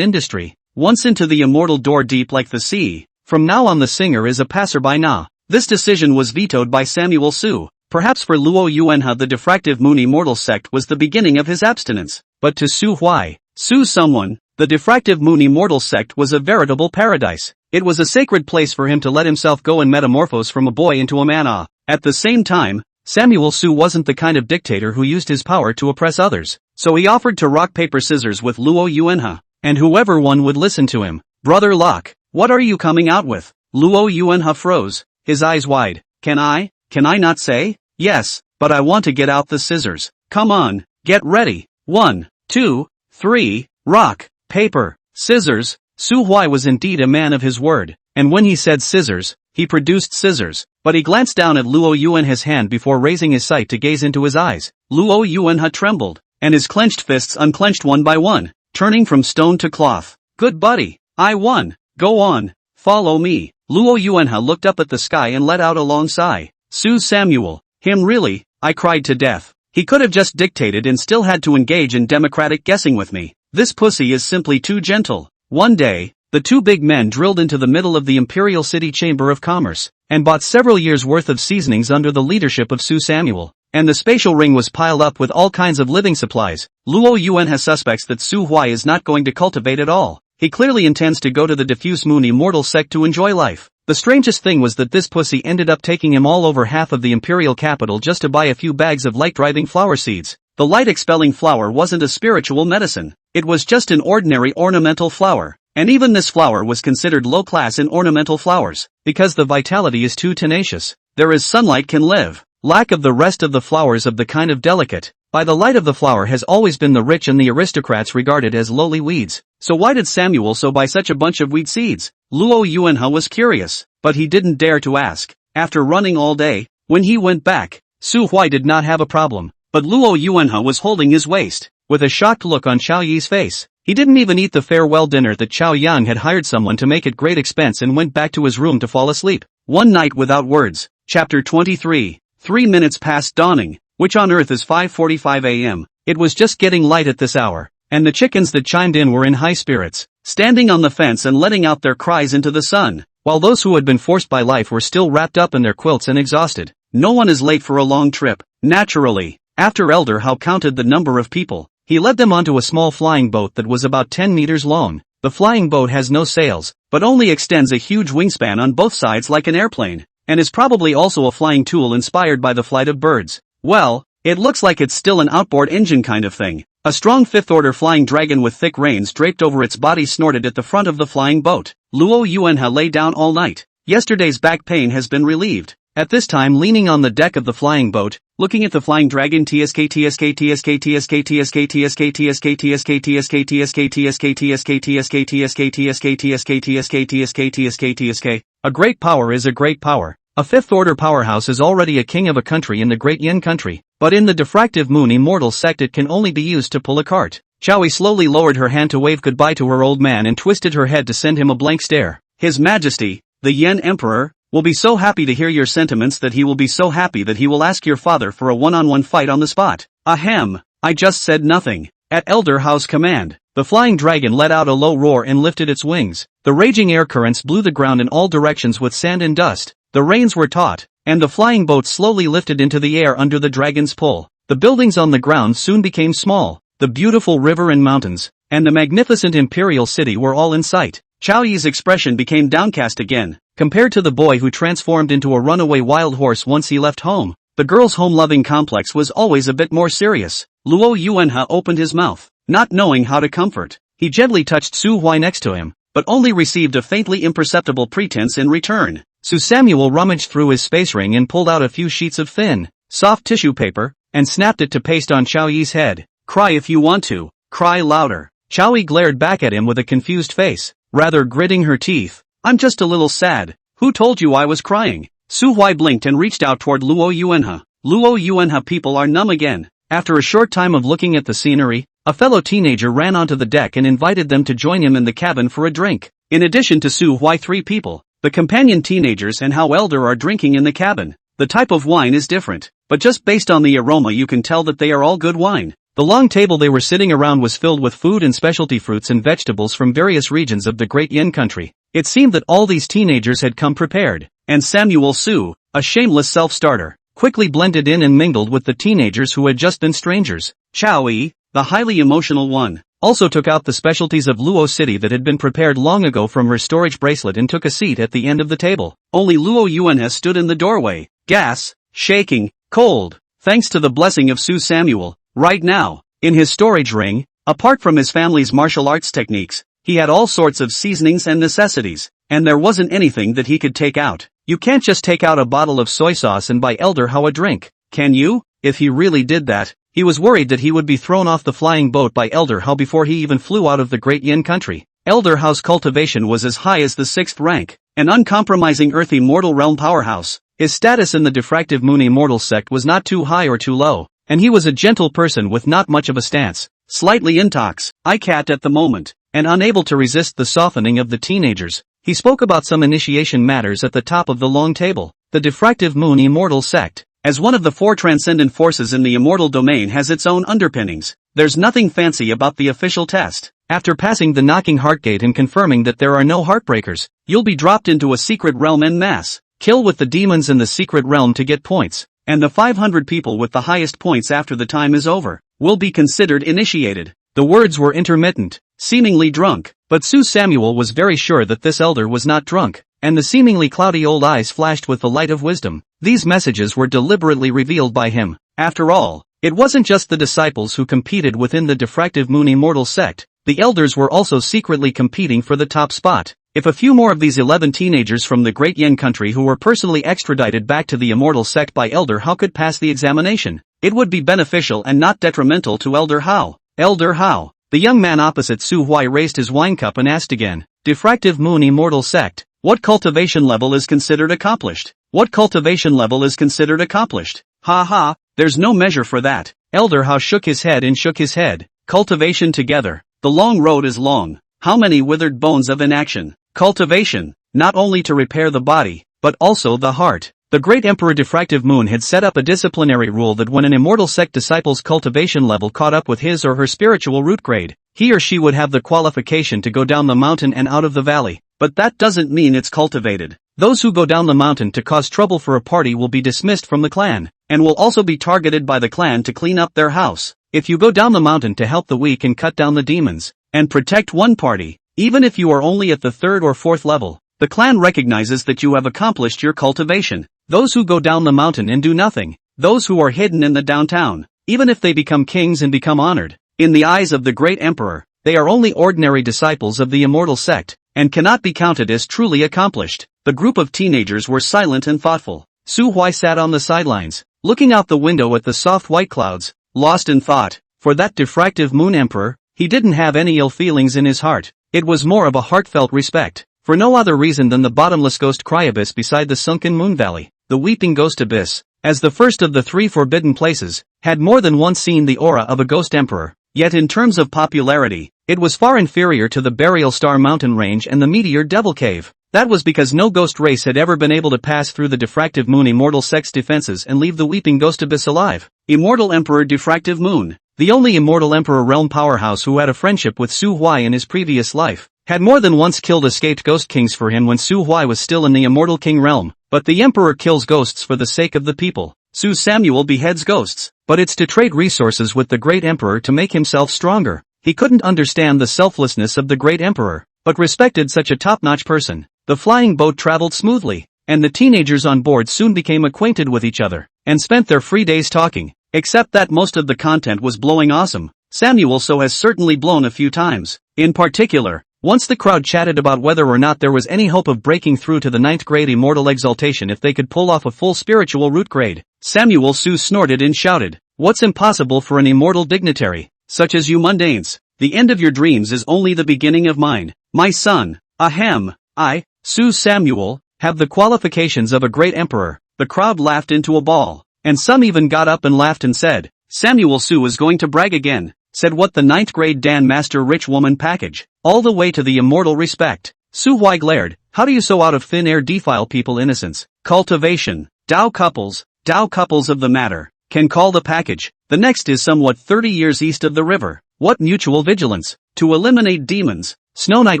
industry. Once into the immortal door deep like the sea, from now on the singer is a passerby na. This decision was vetoed by Samuel Su. Perhaps for Luo Yuenha the Diffractive Moon Immortal Sect was the beginning of his abstinence. But to Su Huai, Su someone, the Diffractive Moon Immortal Sect was a veritable paradise. It was a sacred place for him to let himself go and metamorphose from a boy into a man. At the same time, Samuel Su wasn't the kind of dictator who used his power to oppress others, so he offered to rock paper scissors with Luo Yuenha, and whoever won would listen to him. Brother Locke, what are you coming out with? Luo Yuanhe froze, his eyes wide. Can I not say? Yes, but I want to get out the scissors. Come on, get ready. 1, 2, 3, rock, paper, scissors. Su Huai was indeed a man of his word, and when he said scissors, he produced scissors, but he glanced down at Luo Yuanhe's hand before raising his sight to gaze into his eyes. Luo Yuanhe trembled, and his clenched fists unclenched one by one, turning from stone to cloth. Good buddy, I won. Go on, follow me. Luo Yuanhe looked up at the sky and let out a long sigh. Su Samuel, him really, I cried to death. He could have just dictated and still had to engage in democratic guessing with me. This pussy is simply too gentle. One day, the two big men drilled into the middle of the Imperial City Chamber of Commerce, and bought several years' worth of seasonings under the leadership of Su Samuel, and the spatial ring was piled up with all kinds of living supplies. Luo Yuanhe suspects that Su Huai is not going to cultivate at all. He clearly intends to go to the diffuse moon immortal sect to enjoy life. The strangest thing was that this pussy ended up taking him all over half of the imperial capital just to buy a few bags of light-driving flower seeds. The light-expelling flower wasn't a spiritual medicine. It was just an ordinary ornamental flower. And even this flower was considered low-class in ornamental flowers, because the vitality is too tenacious. There is sunlight can live. Lack of the rest of the flowers of the kind of delicate. By the light of the flower has always been the rich and the aristocrats regarded as lowly weeds. So why did Samuel so buy such a bunch of weed seeds? Luo Yuanhe was curious, but he didn't dare to ask. After running all day, when he went back, Su Huai did not have a problem, but Luo Yuanhe was holding his waist, with a shocked look on Qiao Yi's face. He didn't even eat the farewell dinner that Qiao Yang had hired someone to make at great expense and went back to his room to fall asleep. One night without words. Chapter 23. 3 minutes past dawning, which on earth is 5:45 a.m. It was just getting light at this hour, and the chickens that chimed in were in high spirits, standing on the fence and letting out their cries into the sun, while those who had been forced by life were still wrapped up in their quilts and exhausted. No one is late for a long trip. Naturally, after Elder Hao counted the number of people, he led them onto a small flying boat that was about 10 meters long. The flying boat has no sails, but only extends a huge wingspan on both sides like an airplane, and is probably also a flying tool inspired by the flight of birds. Well, it looks like it's still an outboard engine kind of thing. A strong fifth-order flying dragon with thick reins draped over its body snorted at the front of the flying boat. Luo Yuanhe lay down all night. Yesterday's back pain has been relieved. At this time leaning on the deck of the flying boat, looking at the flying dragon TSK TSK TSK TSK TSK TSK TSK TSK TSK TSK TSK TSK TSK TSK TSK TSK TSK TSK TSK. A great power is a great power. A fifth-order powerhouse is already a king of a country in the Great Yin country, but in the diffractive moon immortal sect it can only be used to pull a cart. Qiao slowly lowered her hand to wave goodbye to her old man and twisted her head to send him a blank stare. His Majesty, the Yen Emperor, will be so happy to hear your sentiments that he will be so happy that he will ask your father for a one-on-one fight on the spot. Ahem, I just said nothing. At Elder Hao's command, the flying dragon let out a low roar and lifted its wings. The raging air currents blew the ground in all directions with sand and dust. The reins were taut, and the flying boat slowly lifted into the air under the dragon's pull. The buildings on the ground soon became small. The beautiful river and mountains, and the magnificent imperial city were all in sight. Qiao Yi's expression became downcast again. Compared to the boy who transformed into a runaway wild horse once he left home, the girl's home-loving complex was always a bit more serious. Luo Yuanhe opened his mouth, not knowing how to comfort. He gently touched Su Huai next to him, but only received a faintly imperceptible pretense in return. Su Samuel rummaged through his space ring and pulled out a few sheets of thin, soft tissue paper, and snapped it to paste on Qiao Yi's head. Cry if you want to, cry louder. Qiao Yi glared back at him with a confused face, rather gritting her teeth. I'm just a little sad. Who told you I was crying? Su Huai blinked and reached out toward Luo Yuanhe. Luo Yuanhe people are numb again. After a short time of looking at the scenery, a fellow teenager ran onto the deck and invited them to join him in the cabin for a drink. In addition to Su Huai, 3 people, the companion teenagers and Hao Elder are drinking in the cabin. The type of wine is different, but just based on the aroma you can tell that they are all good wine. The long table they were sitting around was filled with food and specialty fruits and vegetables from various regions of the Great Yin country. It seemed that all these teenagers had come prepared, and Samuel Su, a shameless self-starter, quickly blended in and mingled with the teenagers who had just been strangers. Qiao Yi, the highly emotional one, also took out the specialties of Luo City that had been prepared long ago from her storage bracelet and took a seat at the end of the table. Only Luo Yuanhe stood in the doorway, gas, shaking, cold, thanks to the blessing of Su Samuel. Right now, in his storage ring, apart from his family's martial arts techniques, He had all sorts of seasonings and necessities, and there wasn't anything that he could take out. You can't just take out a bottle of soy sauce and buy Elder How a drink, can you? If he really did that, he was worried that he would be thrown off the flying boat by Elder How before he even flew out of the Great Yin country. Elder How's cultivation was as high as the 6th rank, an uncompromising earthy mortal realm powerhouse. His status in the diffractive moon immortal sect was not too high or too low, and he was a gentle person with not much of a stance, slightly intox, ICAT at the moment, and unable to resist the softening of the teenagers. He spoke about some initiation matters at the top of the long table. The diffractive moon immortal sect, as one of the 4 transcendent forces in the immortal domain, has its own underpinnings. There's nothing fancy about the official test. After passing the knocking heart gate and confirming that there are no heartbreakers, you'll be dropped into a secret realm en masse. Kill with the demons in the secret realm to get points, and the 500 people with the highest points after the time is over will be considered initiated. The words were intermittent, seemingly drunk, but Su Samuel was very sure that this elder was not drunk, and the seemingly cloudy old eyes flashed with the light of wisdom. These messages were deliberately revealed by him. After all, it wasn't just the disciples who competed within the diffractive moon immortal sect. The elders were also secretly competing for the top spot. If a few more of these 11 teenagers from the Great Yin country who were personally extradited back to the immortal sect by Elder How could pass the examination, it would be beneficial and not detrimental to Elder How. Elder How. The young man opposite Su Huai raised his wine cup and asked again. Diffractive moon immortal sect. What cultivation level is considered accomplished? What cultivation level is considered accomplished? Ha ha, there's no measure for that. Elder How shook his head and shook his head. Cultivation together. The long road is long. How many withered bones of inaction? Cultivation, not only to repair the body, but also the heart. The great Emperor Diffractive Moon had set up a disciplinary rule that when an immortal sect disciple's cultivation level caught up with his or her spiritual root grade, he or she would have the qualification to go down the mountain and out of the valley. But that doesn't mean it's cultivated. Those who go down the mountain to cause trouble for a party will be dismissed from the clan, and will also be targeted by the clan to clean up their house. If you go down the mountain to help the weak and cut down the demons, and protect one party, even if you are only at the 3rd or 4th level, the clan recognizes that you have accomplished your cultivation. Those who go down the mountain and do nothing, those who are hidden in the downtown, even if they become kings and become honored, in the eyes of the great emperor, they are only ordinary disciples of the immortal sect, and cannot be counted as truly accomplished. The group of teenagers were silent and thoughtful. Su Huai sat on the sidelines, looking out the window at the soft white clouds, lost in thought. For that diffractive moon emperor, he didn't have any ill feelings in his heart. It was more of a heartfelt respect, for no other reason than the bottomless ghost cry abyss beside the sunken moon valley. The weeping ghost abyss, as the first of the 3 forbidden places, had more than once seen the aura of a ghost emperor, yet in terms of popularity, it was far inferior to the Burial Star mountain range and the Meteor Devil Cave. That was because no ghost race had ever been able to pass through the diffractive moon immortal sect's defenses and leave the weeping ghost abyss alive. Immortal Emperor Diffractive Moon, the only immortal emperor realm powerhouse who had a friendship with Su Huai in his previous life, had more than once killed escaped ghost kings for him when Su Huai was still in the immortal king realm. But the emperor kills ghosts for the sake of the people. Su Samuel beheads ghosts, but it's to trade resources with the great emperor to make himself stronger. He couldn't understand the selflessness of the great emperor, but respected such a top-notch person. The flying boat traveled smoothly, and the teenagers on board soon became acquainted with each other, and spent their free days talking, except that most of the content was blowing awesome. Samuel so has certainly blown a few times. In particular, once the crowd chatted about whether or not there was any hope of breaking through to the 9th grade immortal exaltation if they could pull off a full spiritual root grade, Samuel Su snorted and shouted, "What's impossible for an immortal dignitary, such as you mundanes? The end of your dreams is only the beginning of mine. My son, ahem, I, Su Samuel, have the qualifications of a great emperor." The crowd laughed into a ball, and some even got up and laughed and said, "Samuel Su is going to brag again." Said what, the 9th grade Dan Master rich woman package, all the way to the immortal respect. Su Huai glared, "How do you so out of thin air defile people innocence? Cultivation, Dao couples of the matter, can call the package. The next is somewhat 30 years east of the river. What mutual vigilance, to eliminate demons, Snow Knight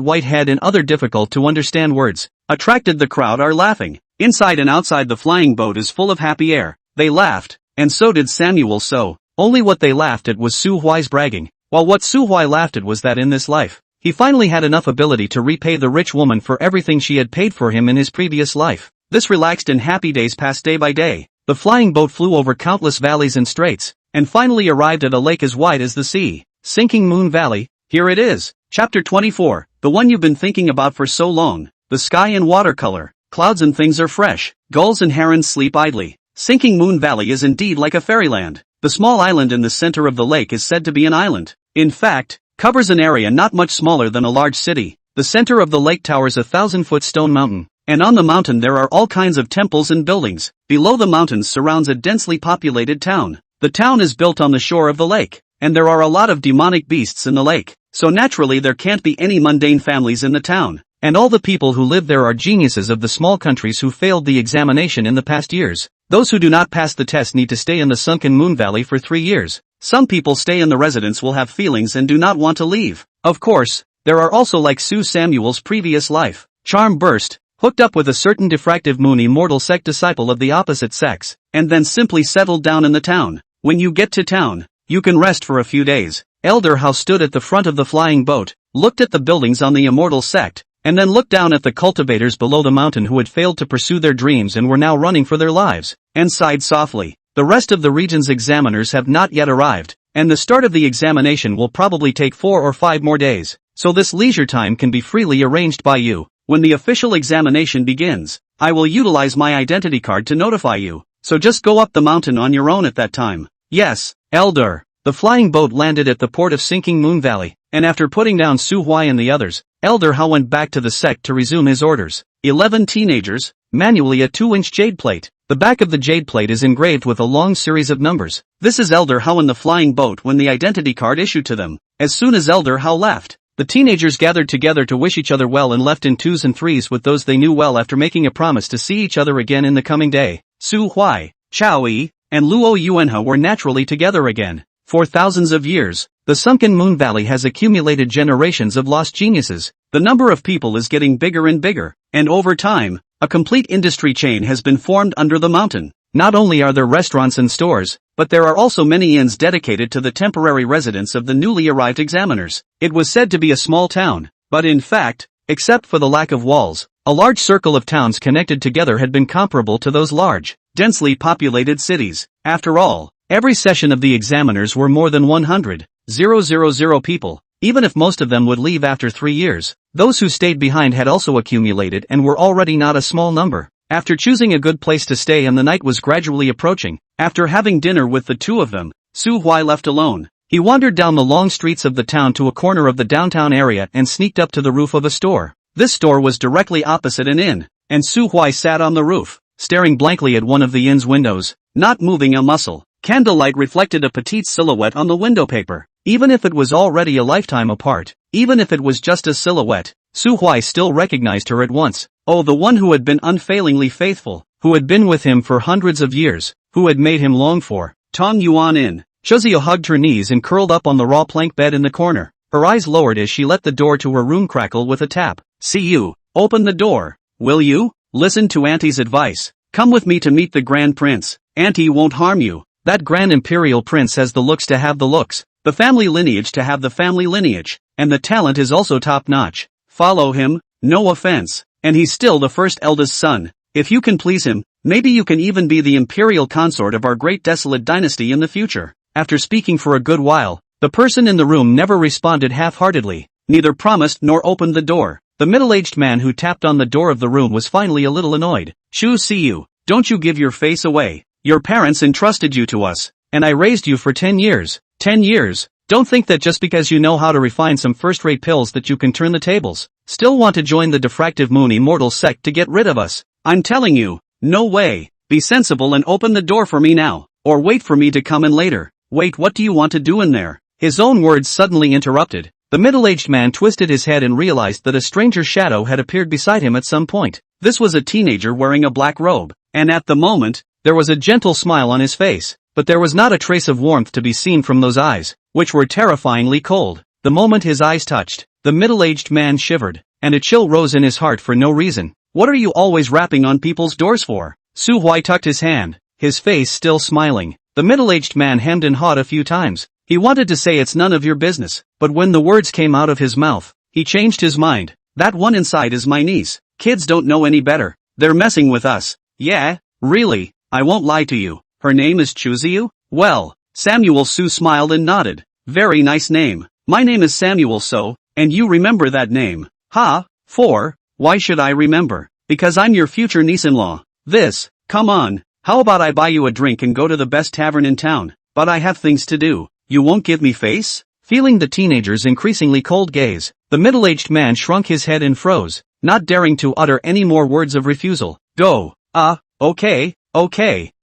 Whitehead and other difficult to understand words, attracted the crowd are laughing. Inside and outside the flying boat is full of happy air. They laughed, and so did Samuel So. Only what they laughed at was Su Huai's bragging, while what Su Huai laughed at was that in this life, he finally had enough ability to repay the rich woman for everything she had paid for him in his previous life. This relaxed and happy days passed day by day. The flying boat flew over countless valleys and straits, and finally arrived at a lake as wide as the sea. Sinking Moon Valley, here it is. Chapter 24, the one you've been thinking about for so long. The sky in watercolor, clouds and things are fresh, gulls and herons sleep idly. Sinking Moon Valley is indeed like a fairyland. The small island in the center of the lake is said to be an island. In fact, covers an area not much smaller than a large city. The center of the lake towers a 1,000-foot stone mountain, and on the mountain there are all kinds of temples and buildings. Below the mountains surrounds a densely populated town. The town is built on the shore of the lake, and there are a lot of demonic beasts in the lake, so naturally there can't be any mundane families in the town. And all the people who live there are geniuses of the small countries who failed the examination in the past years. Those who do not pass the test need to stay in the sunken Moon Valley for 3 years. Some people stay in the residence will have feelings and do not want to leave. Of course, there are also like Sue Samuel's previous life. Charm burst, hooked up with a certain diffractive moon immortal sect disciple of the opposite sex, and then simply settled down in the town. When you get to town, you can rest for a few days. Elder How stood at the front of the flying boat, looked at the buildings on the immortal sect, and then looked down at the cultivators below the mountain who had failed to pursue their dreams and were now running for their lives, and sighed softly. The rest of the region's examiners have not yet arrived, and the start of the examination will probably take 4 or 5 more days, so this leisure time can be freely arranged by you. When the official examination begins, I will utilize my identity card to notify you, so just go up the mountain on your own at that time. Yes, Elder. The flying boat landed at the port of Sinking Moon Valley, and after putting down Su Huai and the others, Elder How went back to the sect to resume his orders. 11 teenagers, manually a 2-inch jade plate. The back of the jade plate is engraved with a long series of numbers. This is Elder How in the flying boat when the identity card issued to them. As soon as Elder How left, the teenagers gathered together to wish each other well and left in 2s and 3s with those they knew well after making a promise to see each other again in the coming day. Su Huai, Chao Yi, and Luo Yuanhe were naturally together again. For thousands of years, the sunken Moon Valley has accumulated generations of lost geniuses. The number of people is getting bigger and bigger, and over time, a complete industry chain has been formed under the mountain. Not only are there restaurants and stores, but there are also many inns dedicated to the temporary residence of the newly arrived examiners. It was said to be a small town, but in fact, except for the lack of walls, a large circle of towns connected together had been comparable to those large, densely populated cities. After all, every session of the examiners were more than 100,000 people, even if most of them would leave after 3 years. Those who stayed behind had also accumulated and were already not a small number. After choosing a good place to stay and the night was gradually approaching, after having dinner with the two of them, Su Huai left alone. He wandered down the long streets of the town to a corner of the downtown area and sneaked up to the roof of a store. This store was directly opposite an inn, and Su Huai sat on the roof, staring blankly at one of the inn's windows, not moving a muscle. Candlelight reflected a petite silhouette on the window paper. Even if it was already a lifetime apart, even if it was just a silhouette, Su Huai still recognized her at once. Oh, the one who had been unfailingly faithful, who had been with him for hundreds of years, who had made him long for. Tong Yuan in. Shuzio hugged her knees and curled up on the raw plank bed in the corner. Her eyes lowered as she let the door to her room crackle with a tap. See you. Open the door. Will you? Listen to Auntie's advice. Come with me to meet the Grand Prince. Auntie won't harm you. That Grand Imperial Prince has the looks to have the looks, the family lineage to have the family lineage, and the talent is also top-notch. Follow him, no offense, and he's still the first eldest son. If you can please him, maybe you can even be the imperial consort of our great desolate dynasty in the future. After speaking for a good while, the person in the room never responded half-heartedly, neither promised nor opened the door. The middle-aged man who tapped on the door of the room was finally a little annoyed. Shu see you, don't you give your face away. Your parents entrusted you to us, and I raised you for 10 years. 10 years? Don't think that just because you know how to refine some first-rate pills that you can turn the tables. Still want to join the diffractive moon immortal sect to get rid of us? I'm telling you, no way. Be sensible and open the door for me now, or wait for me to come in later. Wait, what do you want to do in there? His own words suddenly interrupted. The middle-aged man twisted his head and realized that a stranger's shadow had appeared beside him at some point. This was a teenager wearing a black robe, and at the moment, there was a gentle smile on his face, but there was not a trace of warmth to be seen from those eyes, which were terrifyingly cold. The moment his eyes touched, the middle-aged man shivered, and a chill rose in his heart for no reason. What are you always rapping on people's doors for? Su Huai tucked his hand, his face still smiling. The middle-aged man hemmed and hawed a few times. He wanted to say it's none of your business, but when the words came out of his mouth, he changed his mind. That one inside is my niece. Kids don't know any better. They're messing with us. Yeah, really. I won't lie to you. Her name is Chuziu? Well, Samuel Su smiled and nodded. Very nice name. My name is Samuel So, And you remember that name. Ha, 4, why should I remember? Because I'm your future niece-in-law. Come on, how about I buy you a drink and go to the best tavern in town? But I have things to do. You won't give me face? Feeling the teenager's increasingly cold gaze, the middle-aged man shrunk his head and froze, not daring to utter any more words of refusal. Go. Okay.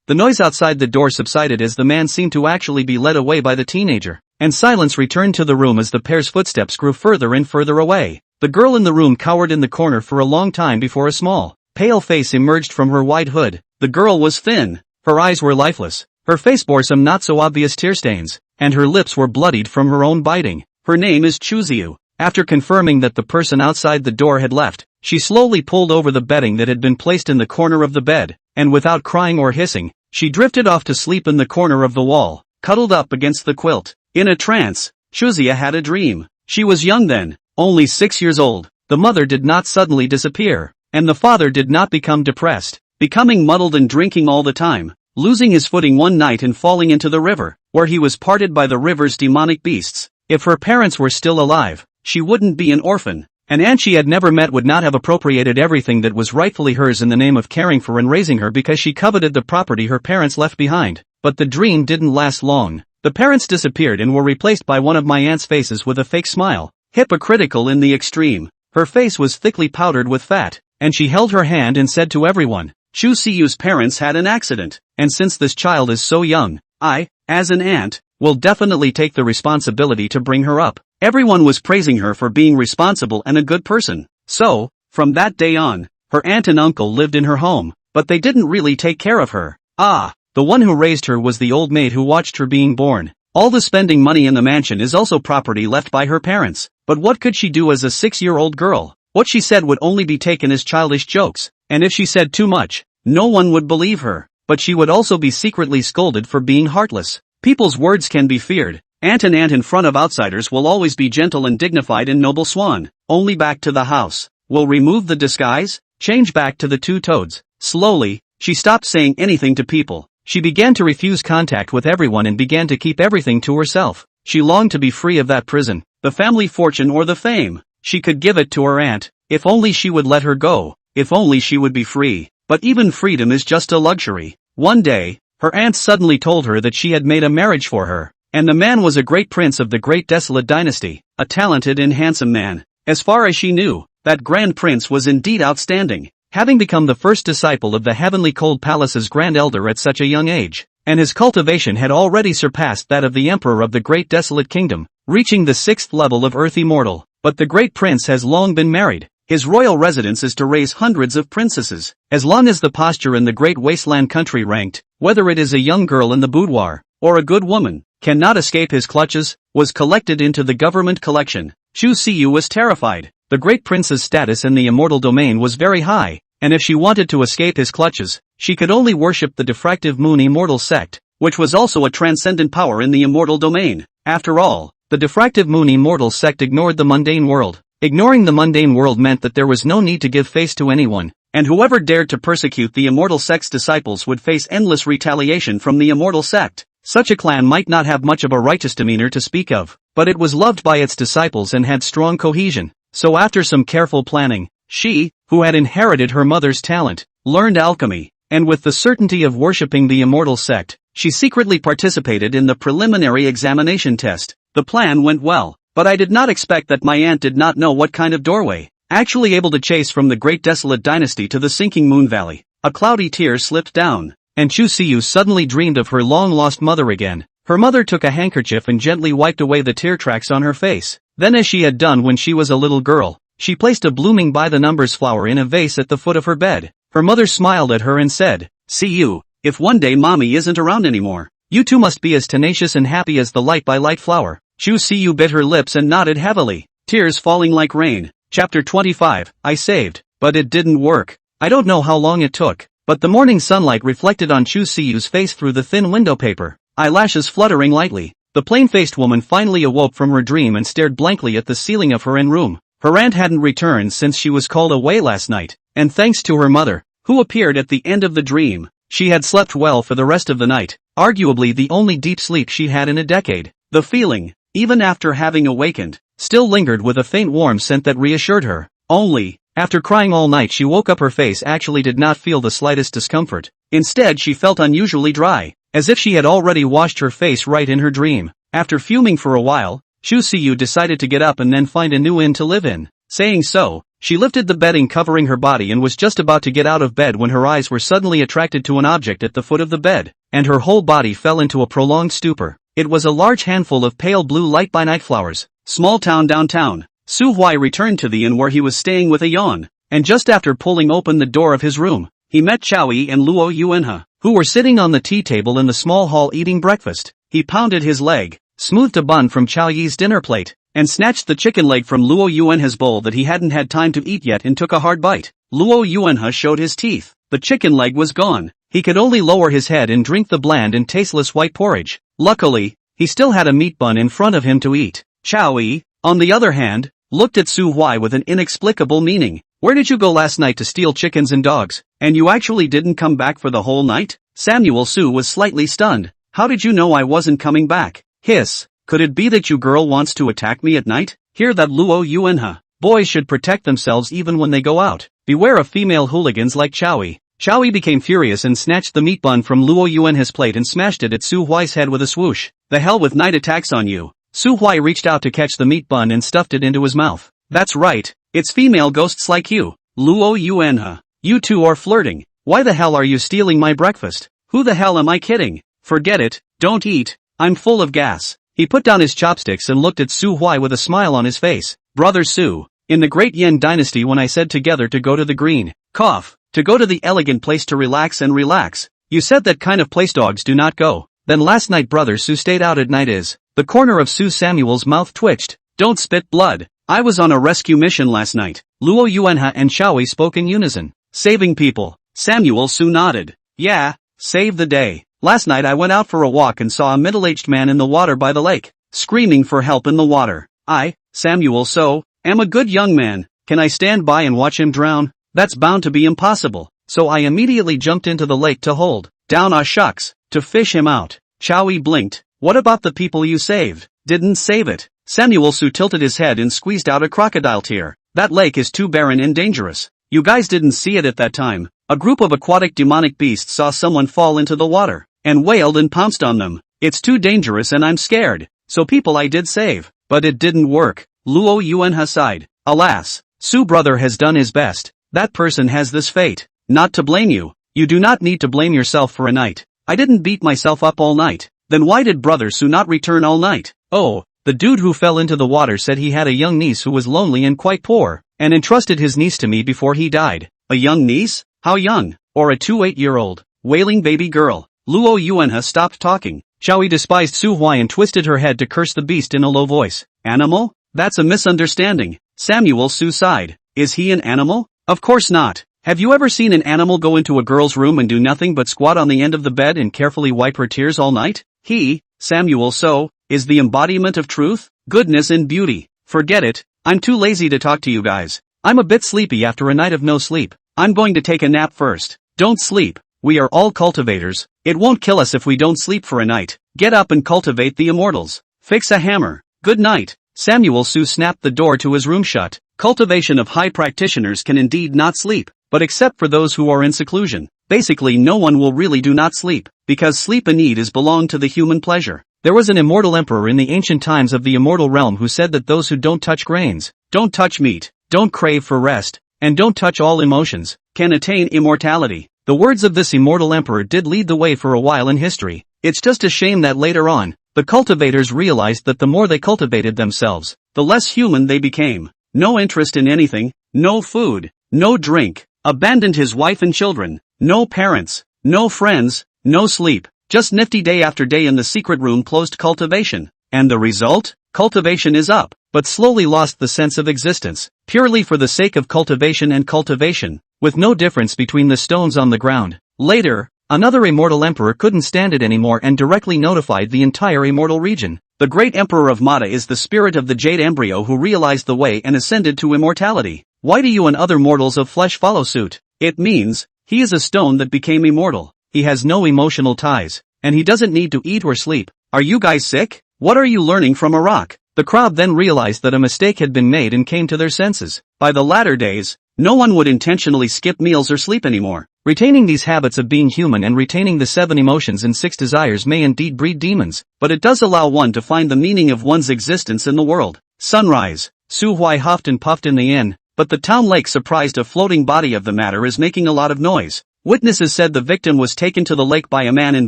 The noise outside the door subsided as the man seemed to actually be led away by the teenager, and silence returned to the room as the pair's footsteps grew further and further away. The girl in the room cowered in the corner for a long time before a small, pale face emerged from her white hood. The girl was thin, her eyes were lifeless, her face bore some not-so-obvious tear stains, and her lips were bloodied from her own biting. Her name is Chuziu. After confirming that the person outside the door had left, she slowly pulled over the bedding that had been placed in the corner of the bed, and without crying or hissing, she drifted off to sleep in the corner of the wall, cuddled up against the quilt. In a trance, Chuzia had a dream. She was young then, only 6 years old. The mother did not suddenly disappear, and the father did not become depressed, becoming muddled and drinking all the time, losing his footing one night and falling into the river, where he was parted by the river's demonic beasts. If her parents were still alive, she wouldn't be an orphan. An aunt she had never met would not have appropriated everything that was rightfully hers in the name of caring for and raising her because she coveted the property her parents left behind. But the dream didn't last long. The parents disappeared and were replaced by one of my aunt's faces with a fake smile, hypocritical in the extreme. Her face was thickly powdered with fat, and she held her hand and said to everyone, Chu Siyu's parents had an accident, and since this child is so young, I, as an aunt, will definitely take the responsibility to bring her up. Everyone was praising her for being responsible and a good person. So, from that day on, her aunt and uncle lived in her home, but they didn't really take care of her. The one who raised her was the old maid who watched her being born. All the spending money in the mansion is also property left by her parents. But what could she do as a 6-year-old girl? What she said would only be taken as childish jokes, and if she said too much, no one would believe her. But she would also be secretly scolded for being heartless. People's words can be feared. Aunt in front of outsiders will always be gentle and dignified and noble swan. Only back to the house. Will remove the disguise, change back to the two toads. Slowly, she stopped saying anything to people. She began to refuse contact with everyone and began to keep everything to herself. She longed to be free of that prison, the family fortune or the fame. She could give it to her aunt, if only she would let her go, if only she would be free. But even freedom is just a luxury. One day, her aunt suddenly told her that she had made a marriage for her, and the man was a great prince of the Great Desolate Dynasty, a talented and handsome man. As far as she knew, that grand prince was indeed outstanding, having become the first disciple of the Heavenly Cold Palace's Grand Elder at such a young age, and his cultivation had already surpassed that of the Emperor of the Great Desolate Kingdom, reaching the 6th level of Earth Immortal. But the great prince has long been married. His royal residence is to raise hundreds of princesses, as long as the posture in the great wasteland country ranked, whether it is a young girl in the boudoir, or a good woman, cannot escape his clutches, was collected into the government collection. Chu Siyu was terrified. The great prince's status in the immortal domain was very high, and if she wanted to escape his clutches, she could only worship the diffractive moon immortal sect, which was also a transcendent power in the immortal domain. After all, the diffractive moon immortal sect ignored the mundane world. Ignoring the mundane world meant that there was no need to give face to anyone, and whoever dared to persecute the immortal sect's disciples would face endless retaliation from the immortal sect. Such a clan might not have much of a righteous demeanor to speak of, but it was loved by its disciples and had strong cohesion. So after some careful planning, she, who had inherited her mother's talent, learned alchemy, and with the certainty of worshipping the immortal sect, she secretly participated in the preliminary examination test. The plan went well, but I did not expect that my aunt did not know what kind of doorway, actually able to chase from the Great Desolate Dynasty to the sinking Moon Valley. A cloudy tear slipped down, and Chu Siyu suddenly dreamed of her long-lost mother again. Her mother took a handkerchief and gently wiped away the tear tracks on her face. Then, as she had done when she was a little girl, she placed a blooming by-the-numbers flower in a vase at the foot of her bed. Her mother smiled at her and said, "Siyu, if one day mommy isn't around anymore, you too must be as tenacious and happy as the light-by-light flower." Chu Siyu bit her lips and nodded heavily, tears falling like rain. Chapter 25, I saved, but it didn't work. I don't know how long it took, but the morning sunlight reflected on Chu Siyu's face through the thin window paper, eyelashes fluttering lightly. The plain-faced woman finally awoke from her dream and stared blankly at the ceiling of her room. Her aunt hadn't returned since she was called away last night, and thanks to her mother, who appeared at the end of the dream, she had slept well for the rest of the night, arguably the only deep sleep she had in a decade. The feeling, even after having awakened, still lingered with a faint warm scent that reassured her. Only, after crying all night she woke up, her face actually did not feel the slightest discomfort. Instead she felt unusually dry, as if she had already washed her face right in her dream. After fuming for a while, Shu Siyu decided to get up and then find a new inn to live in. Saying so, she lifted the bedding covering her body and was just about to get out of bed when her eyes were suddenly attracted to an object at the foot of the bed, and her whole body fell into a prolonged stupor. It was a large handful of pale blue light by night flowers. Small town downtown. Su Huai returned to the inn where he was staying with a yawn, and just after pulling open the door of his room, he met Chao Yi and Luo Yuanhe, who were sitting on the tea table in the small hall eating breakfast. He pounded his leg, smoothed a bun from Chao Yi's dinner plate, and snatched the chicken leg from Luo Yuanhe's bowl that he hadn't had time to eat yet and took a hard bite. Luo Yuanhe showed his teeth. The chicken leg was gone. He could only lower his head and drink the bland and tasteless white porridge. Luckily, he still had a meat bun in front of him to eat. Chao Yi, on the other hand, looked at Su Huai with an inexplicable meaning. Where did you go last night to steal chickens and dogs? And you actually didn't come back for the whole night? Samuel Su was slightly stunned. How did you know I wasn't coming back? Hiss. Could it be that you girl wants to attack me at night? Hear that, Luo Yuanhe? Boys should protect themselves even when they go out. Beware of female hooligans like Chao Yi. Chao Yi became furious and snatched the meat bun from Luo Yuanhe's plate and smashed it at Su Huai's head with a swoosh. The hell with night attacks on you. Su Huai reached out to catch the meat bun and stuffed it into his mouth. That's right, it's female ghosts like you. Luo Yuanhe, you two are flirting. Why the hell are you stealing my breakfast? Who the hell am I kidding? Forget it, don't eat, I'm full of gas. He put down his chopsticks and looked at Su Huai with a smile on his face. Brother Su, in the Great Yin Dynasty when I said together to go to the green, cough, to go to the elegant place to relax and relax, you said that kind of place dogs do not go. Then last night Brother Su stayed out at night is. The corner of Su Samuel's mouth twitched. Don't spit blood. I was on a rescue mission last night. Luo Yuanhe and Chao Yi spoke in unison. Saving people. Samuel Su nodded. Yeah, save the day. Last night I went out for a walk and saw a middle-aged man in the water by the lake, screaming for help in the water. I, Samuel Su, am a good young man. Can I stand by and watch him drown? That's bound to be impossible. So I immediately jumped into the lake to hold down shucks, to fish him out. Chao Yi blinked. What about the people you saved? Didn't save it. Samuel Su tilted his head and squeezed out a crocodile tear. That lake is too barren and dangerous. You guys didn't see it at that time. A group of aquatic demonic beasts saw someone fall into the water, and wailed and pounced on them. It's too dangerous and I'm scared. So people I did save. But it didn't work. Luo Yuanhe sighed. Alas, Su brother has done his best. That person has this fate. Not to blame you. You do not need to blame yourself for a night. I didn't beat myself up all night. Then why did Brother Su not return all night? Oh, the dude who fell into the water said he had a young niece who was lonely and quite poor, and entrusted his niece to me before he died. A young niece? How young? Or a 8-year-old, wailing baby girl. Luo Yuanhe stopped talking. Chao Yi despised Su Huai and twisted her head to curse the beast in a low voice. Animal? That's a misunderstanding. Samuel Su sighed. Is he an animal? Of course not. Have you ever seen an animal go into a girl's room and do nothing but squat on the end of the bed and carefully wipe her tears all night? He, Samuel Su, is the embodiment of truth, goodness and beauty. Forget it, I'm too lazy to talk to you guys. I'm a bit sleepy after a night of no sleep. I'm going to take a nap first. Don't sleep. We are all cultivators. It won't kill us if we don't sleep for a night. Get up and cultivate the immortals. Fix a hammer. Good night. Samuel Su snapped the door to his room shut. Cultivation of high practitioners can indeed not sleep, but except for those who are in seclusion. Basically no one will really do not sleep, because sleep and need is belong to the human pleasure. There was an immortal emperor in the ancient times of the immortal realm who said that those who don't touch grains, don't touch meat, don't crave for rest, and don't touch all emotions, can attain immortality. The words of this immortal emperor did lead the way for a while in history. It's just a shame that later on, the cultivators realized that the more they cultivated themselves, the less human they became. No interest in anything, no food, no drink, abandoned his wife and children, no parents, no friends, no sleep, just nifty day after day in the secret room closed cultivation. And the result? Cultivation is up, but slowly lost the sense of existence, purely for the sake of cultivation and cultivation, with no difference between the stones on the ground. Later, another immortal emperor couldn't stand it anymore and directly notified the entire immortal region. The great emperor of Mada is the spirit of the jade embryo who realized the way and ascended to immortality. Why do you and other mortals of flesh follow suit? It means, he is a stone that became immortal. He has no emotional ties, and he doesn't need to eat or sleep. Are you guys sick? What are you learning from a rock? The crowd then realized that a mistake had been made and came to their senses. By the latter days, no one would intentionally skip meals or sleep anymore. Retaining these habits of being human and retaining the 7 emotions and 6 desires may indeed breed demons, but it does allow one to find the meaning of one's existence in the world. Sunrise. Su Hui huffed and puffed in the inn, but the town lake surprised a floating body of the matter is making a lot of noise. Witnesses said the victim was taken to the lake by a man in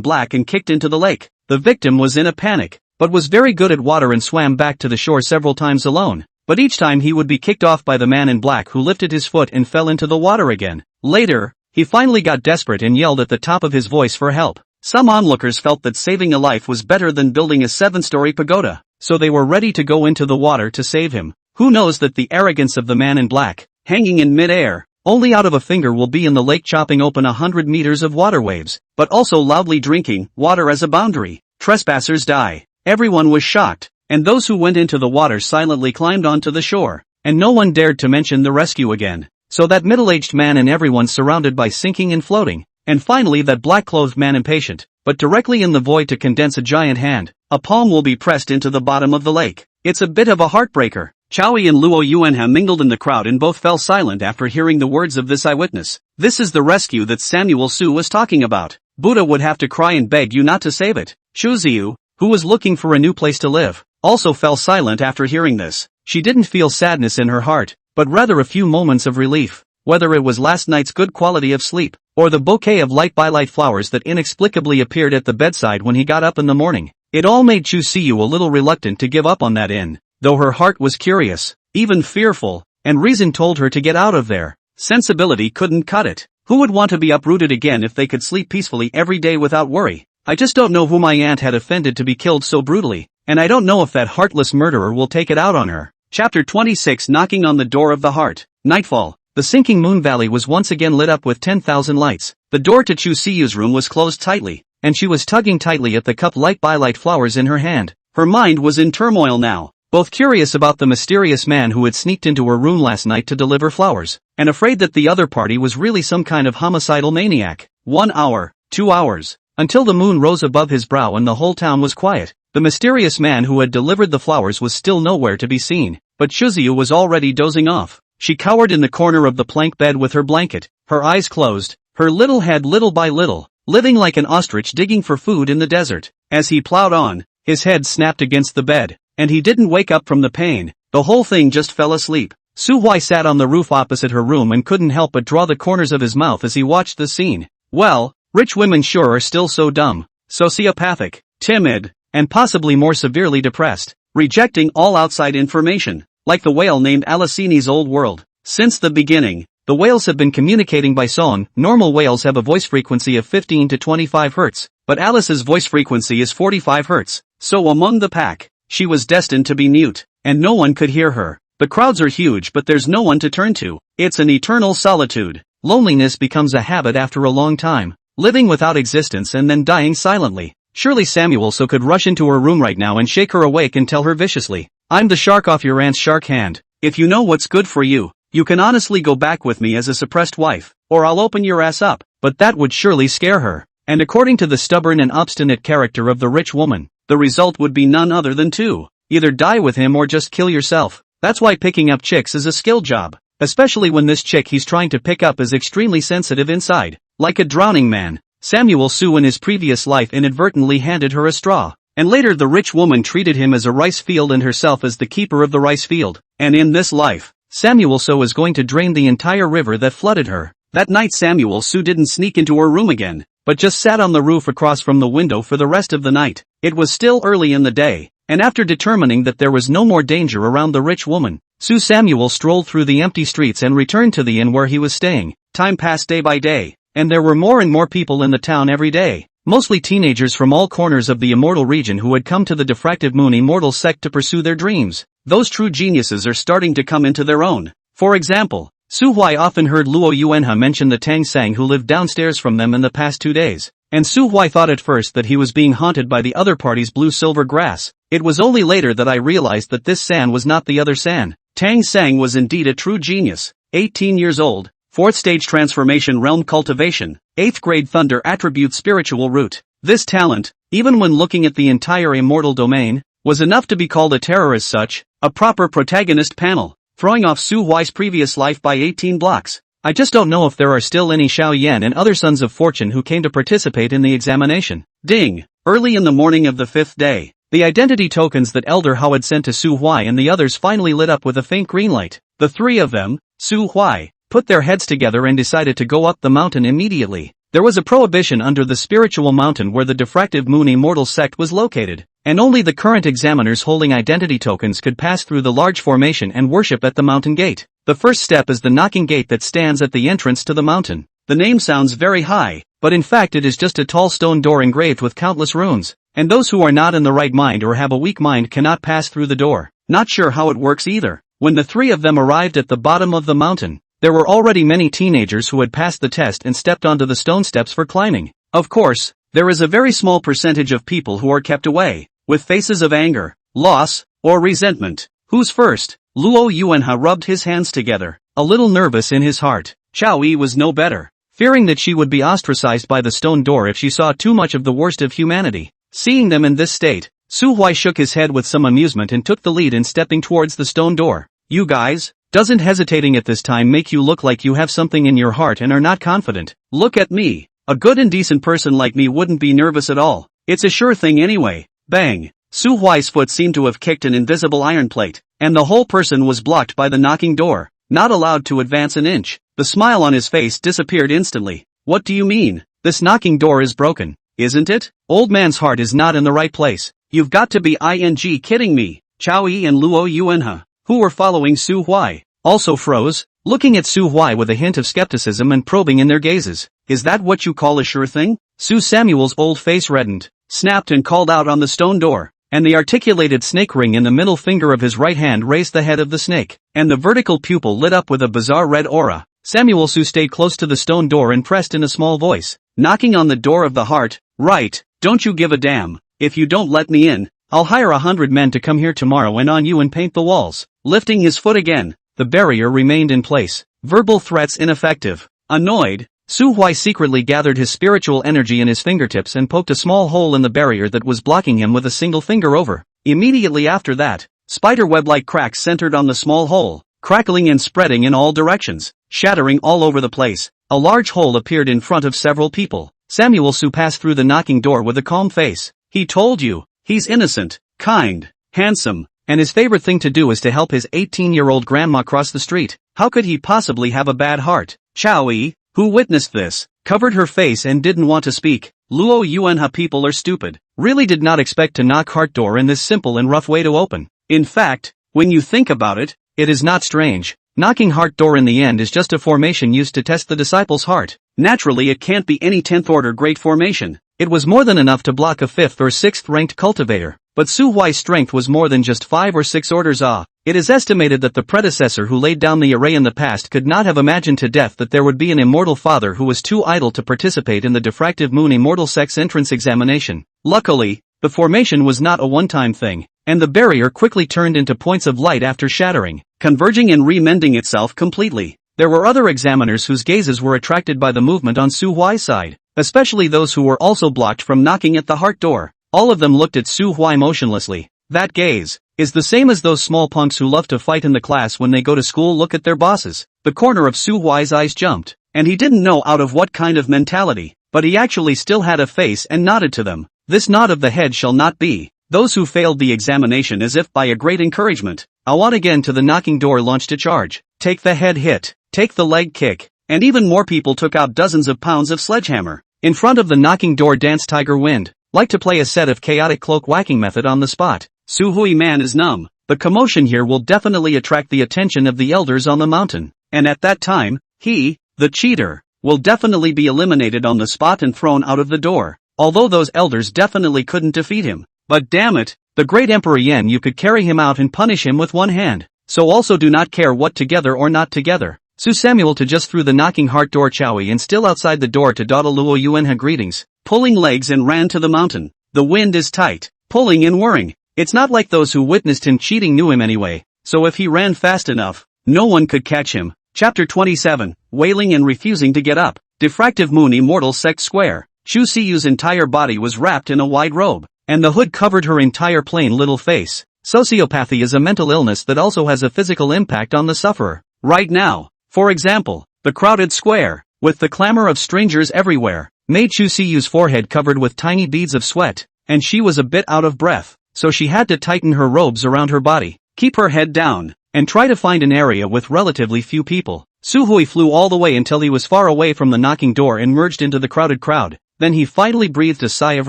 black and kicked into the lake. The victim was in a panic, but was very good at water and swam back to the shore several times alone. But each time he would be kicked off by the man in black who lifted his foot and fell into the water again. Later, he finally got desperate and yelled at the top of his voice for help. Some onlookers felt that saving a life was better than building a 7-story pagoda, so they were ready to go into the water to save him. Who knows that the arrogance of the man in black, hanging in mid-air, only out of a finger will be in the lake chopping open 100 meters of water waves, but also loudly drinking water as a boundary. Trespassers die. Everyone was shocked, and those who went into the water silently climbed onto the shore, and no one dared to mention the rescue again. So that middle-aged man and everyone surrounded by sinking and floating, and finally that black-clothed man impatient, but directly in the void to condense a giant hand, a palm will be pressed into the bottom of the lake. It's a bit of a heartbreaker. Chowie and Luo Yuanha mingled in the crowd and both fell silent after hearing the words of this eyewitness. This is the rescue that Samuel Su was talking about. Buddha would have to cry and beg you not to save it. Shu Ziyu, who was looking for a new place to live, also fell silent after hearing this. She didn't feel sadness in her heart, but rather a few moments of relief. Whether it was last night's good quality of sleep, or the bouquet of light-by-light flowers that inexplicably appeared at the bedside when he got up in the morning, it all made Chu Siyu a little reluctant to give up on that inn, though her heart was curious, even fearful, and reason told her to get out of there. Sensibility couldn't cut it. Who would want to be uprooted again if they could sleep peacefully every day without worry? I just don't know who my aunt had offended to be killed so brutally, and I don't know if that heartless murderer will take it out on her. Chapter 26 Knocking on the Door of the Heart. Nightfall. The sinking moon valley was once again lit up with 10,000 lights. The door to Chu Siyu's room was closed tightly, and she was tugging tightly at the cup light-by-light flowers in her hand. Her mind was in turmoil now, both curious about the mysterious man who had sneaked into her room last night to deliver flowers, and afraid that the other party was really some kind of homicidal maniac. 1 hour, 2 hours, until the moon rose above his brow and the whole town was quiet. The mysterious man who had delivered the flowers was still nowhere to be seen, but Shuziu was already dozing off. She cowered in the corner of the plank bed with her blanket, her eyes closed, her little head little by little, living like an ostrich digging for food in the desert. As he plowed on, his head snapped against the bed, and he didn't wake up from the pain. The whole thing just fell asleep. Su Hui sat on the roof opposite her room and couldn't help but draw the corners of his mouth as he watched the scene. Well, rich women sure are still so dumb, sociopathic, timid, and possibly more severely depressed, rejecting all outside information, like the whale named Alicini's old world. Since the beginning, the whales have been communicating by song. Normal whales have a voice frequency of 15 to 25 Hz, but Alice's voice frequency is 45 Hz, so among the pack, she was destined to be mute, and no one could hear her. The crowds are huge but there's no one to turn to. It's an eternal solitude. Loneliness becomes a habit after a long time, living without existence and then dying silently. Surely Samuel So could rush into her room right now and shake her awake and tell her viciously, "I'm the shark off your aunt's shark hand. If you know what's good for you, you can honestly go back with me as a suppressed wife, or I'll open your ass up." But that would surely scare her, and according to the stubborn and obstinate character of the rich woman, the result would be none other than to either die with him or just kill yourself. That's why picking up chicks is a skill job, especially when this chick he's trying to pick up is extremely sensitive inside, like a drowning man. Samuel Su in his previous life inadvertently handed her a straw, and later the rich woman treated him as a rice field and herself as the keeper of the rice field. And in this life, Samuel Su is going to drain the entire river that flooded her. That night Samuel Su didn't sneak into her room again, but just sat on the roof across from the window for the rest of the night. It was still early in the day, and after determining that there was no more danger around the rich woman, Samuel strolled through the empty streets and returned to the inn where he was staying. Time passed day by day, and there were more and more people in the town every day, mostly teenagers from all corners of the immortal region who had come to the diffractive moon immortal sect to pursue their dreams. Those true geniuses are starting to come into their own. For example, Su Hui often heard Luo Yuanha mention the Tang Sang who lived downstairs from them in the past 2 days, and Su Hui thought at first that he was being haunted by the other party's blue-silver grass. It was only later that I realized that this San was not the other San. Tang Sang was indeed a true genius, 18 years old, 4th stage transformation realm cultivation, 8th grade thunder attribute spiritual root. This talent, even when looking at the entire immortal domain, was enough to be called a terror as such, a proper protagonist panel, throwing off Su Huai's previous life by 18 blocks. I just don't know if there are still any Xiao Yan and other sons of fortune who came to participate in the examination. Ding! Early in the morning of the 5th day, the identity tokens that Elder Hao had sent to Su Huai and the others finally lit up with a faint green light. The three of them, Su Huai, put their heads together and decided to go up the mountain immediately. There was a prohibition under the spiritual mountain where the diffractive moon immortal sect was located, and only the current examiners holding identity tokens could pass through the large formation and worship at the mountain gate. The first step is the knocking gate that stands at the entrance to the mountain. The name sounds very high, but in fact it is just a tall stone door engraved with countless runes, and those who are not in the right mind or have a weak mind cannot pass through the door. Not sure how it works either. When the three of them arrived at the bottom of the mountain, there were already many teenagers who had passed the test and stepped onto the stone steps for climbing. Of course, there is a very small percentage of people who are kept away, with faces of anger, loss, or resentment. Who's first? Luo Yuanhe rubbed his hands together, a little nervous in his heart. Xiao Yi was no better, fearing that she would be ostracized by the stone door if she saw too much of the worst of humanity. Seeing them in this state, Su Huai shook his head with some amusement and took the lead in stepping towards the stone door. You guys, doesn't hesitating at this time make you look like you have something in your heart and are not confident? Look at me. A good and decent person like me wouldn't be nervous at all. It's a sure thing anyway. Bang! Su Huai's foot seemed to have kicked an invisible iron plate, and the whole person was blocked by the knocking door, not allowed to advance an inch. The smile on his face disappeared instantly. What do you mean? This knocking door is broken, isn't it? Old man's heart is not in the right place. You've got to be kidding me. Xiao Yi and Luo Yuanhe, who were following Su Huai, also froze, looking at Su Huai with a hint of skepticism and probing in their gazes. Is that what you call a sure thing? Su Samuel's old face reddened, snapped and called out on the stone door, and the articulated snake ring in the middle finger of his right hand raised the head of the snake, and the vertical pupil lit up with a bizarre red aura. Samuel Su stayed close to the stone door and pressed in a small voice, knocking on the door of the heart. Right, don't you give a damn. If you don't let me in, I'll hire 100 men to come here tomorrow and on you and paint the walls. Lifting his foot again, the barrier remained in place. Verbal threats ineffective. Annoyed, Su Huai secretly gathered his spiritual energy in his fingertips and poked a small hole in the barrier that was blocking him with a single finger over. Immediately after that, spider-web-like cracks centered on the small hole, crackling and spreading in all directions, shattering all over the place. A large hole appeared in front of several people. Samuel Su passed through the knocking door with a calm face. He told you, he's innocent, kind, handsome, and his favorite thing to do is to help his 18-year-old grandma cross the street. How could he possibly have a bad heart? Xiao Yi, who witnessed this, covered her face and didn't want to speak. Luo Yuanhe people are stupid. Really did not expect to knock heart door in this simple and rough way to open. In fact, when you think about it, it is not strange. Knocking heart door in the end is just a formation used to test the disciple's heart. Naturally it can't be any 10th order great formation. It was more than enough to block a 5th or 6th ranked cultivator. But Su Huai's strength was more than just 5 or 6 orders. It is estimated that the predecessor who laid down the array in the past could not have imagined to death that there would be an immortal father who was too idle to participate in the diffractive moon immortal sex entrance examination. Luckily, the formation was not a one-time thing, and the barrier quickly turned into points of light after shattering, converging and remending itself completely. There were other examiners whose gazes were attracted by the movement on Su Huai's side, especially those who were also blocked from knocking at the heart door. All of them looked at Su Huai motionlessly. That gaze is the same as those small punks who love to fight in the class when they go to school look at their bosses. The corner of Su Huai's eyes jumped, and he didn't know out of what kind of mentality, but he actually still had a face and nodded to them. This nod of the head shall not be. Those who failed the examination as if by a great encouragement, on again to the knocking door launched a charge. Take the head hit, take the leg kick, and even more people took out dozens of pounds of sledgehammer. In front of the knocking door danced Tiger Wind, like to play a set of chaotic cloak whacking method on the spot. Su Hui man is numb. The commotion here will definitely attract the attention of the elders on the mountain, and at that time, he, the cheater, will definitely be eliminated on the spot and thrown out of the door, although those elders definitely couldn't defeat him. But damn it, the great Emperor Yan, you could carry him out and punish him with one hand. So also do not care what together or not together. Su Samuel to just through the knocking heart door Chowie and still outside the door to Dada Luo Yuanhe greetings, pulling legs and ran to the mountain. The wind is tight, pulling and whirring. It's not like those who witnessed him cheating knew him anyway, so if he ran fast enough, no one could catch him. Chapter 27, Wailing and Refusing to Get Up. Diffractive Moon Immortal Sect Square. Shu Siyu's entire body was wrapped in a wide robe, and the hood covered her entire plain little face. Sociopathy is a mental illness that also has a physical impact on the sufferer. Right now, for example, the crowded square, with the clamor of strangers everywhere, made Chu Siyu's forehead covered with tiny beads of sweat, and she was a bit out of breath, so she had to tighten her robes around her body, keep her head down, and try to find an area with relatively few people. Su Hui flew all the way until he was far away from the knocking door and merged into the crowded crowd. Then he finally breathed a sigh of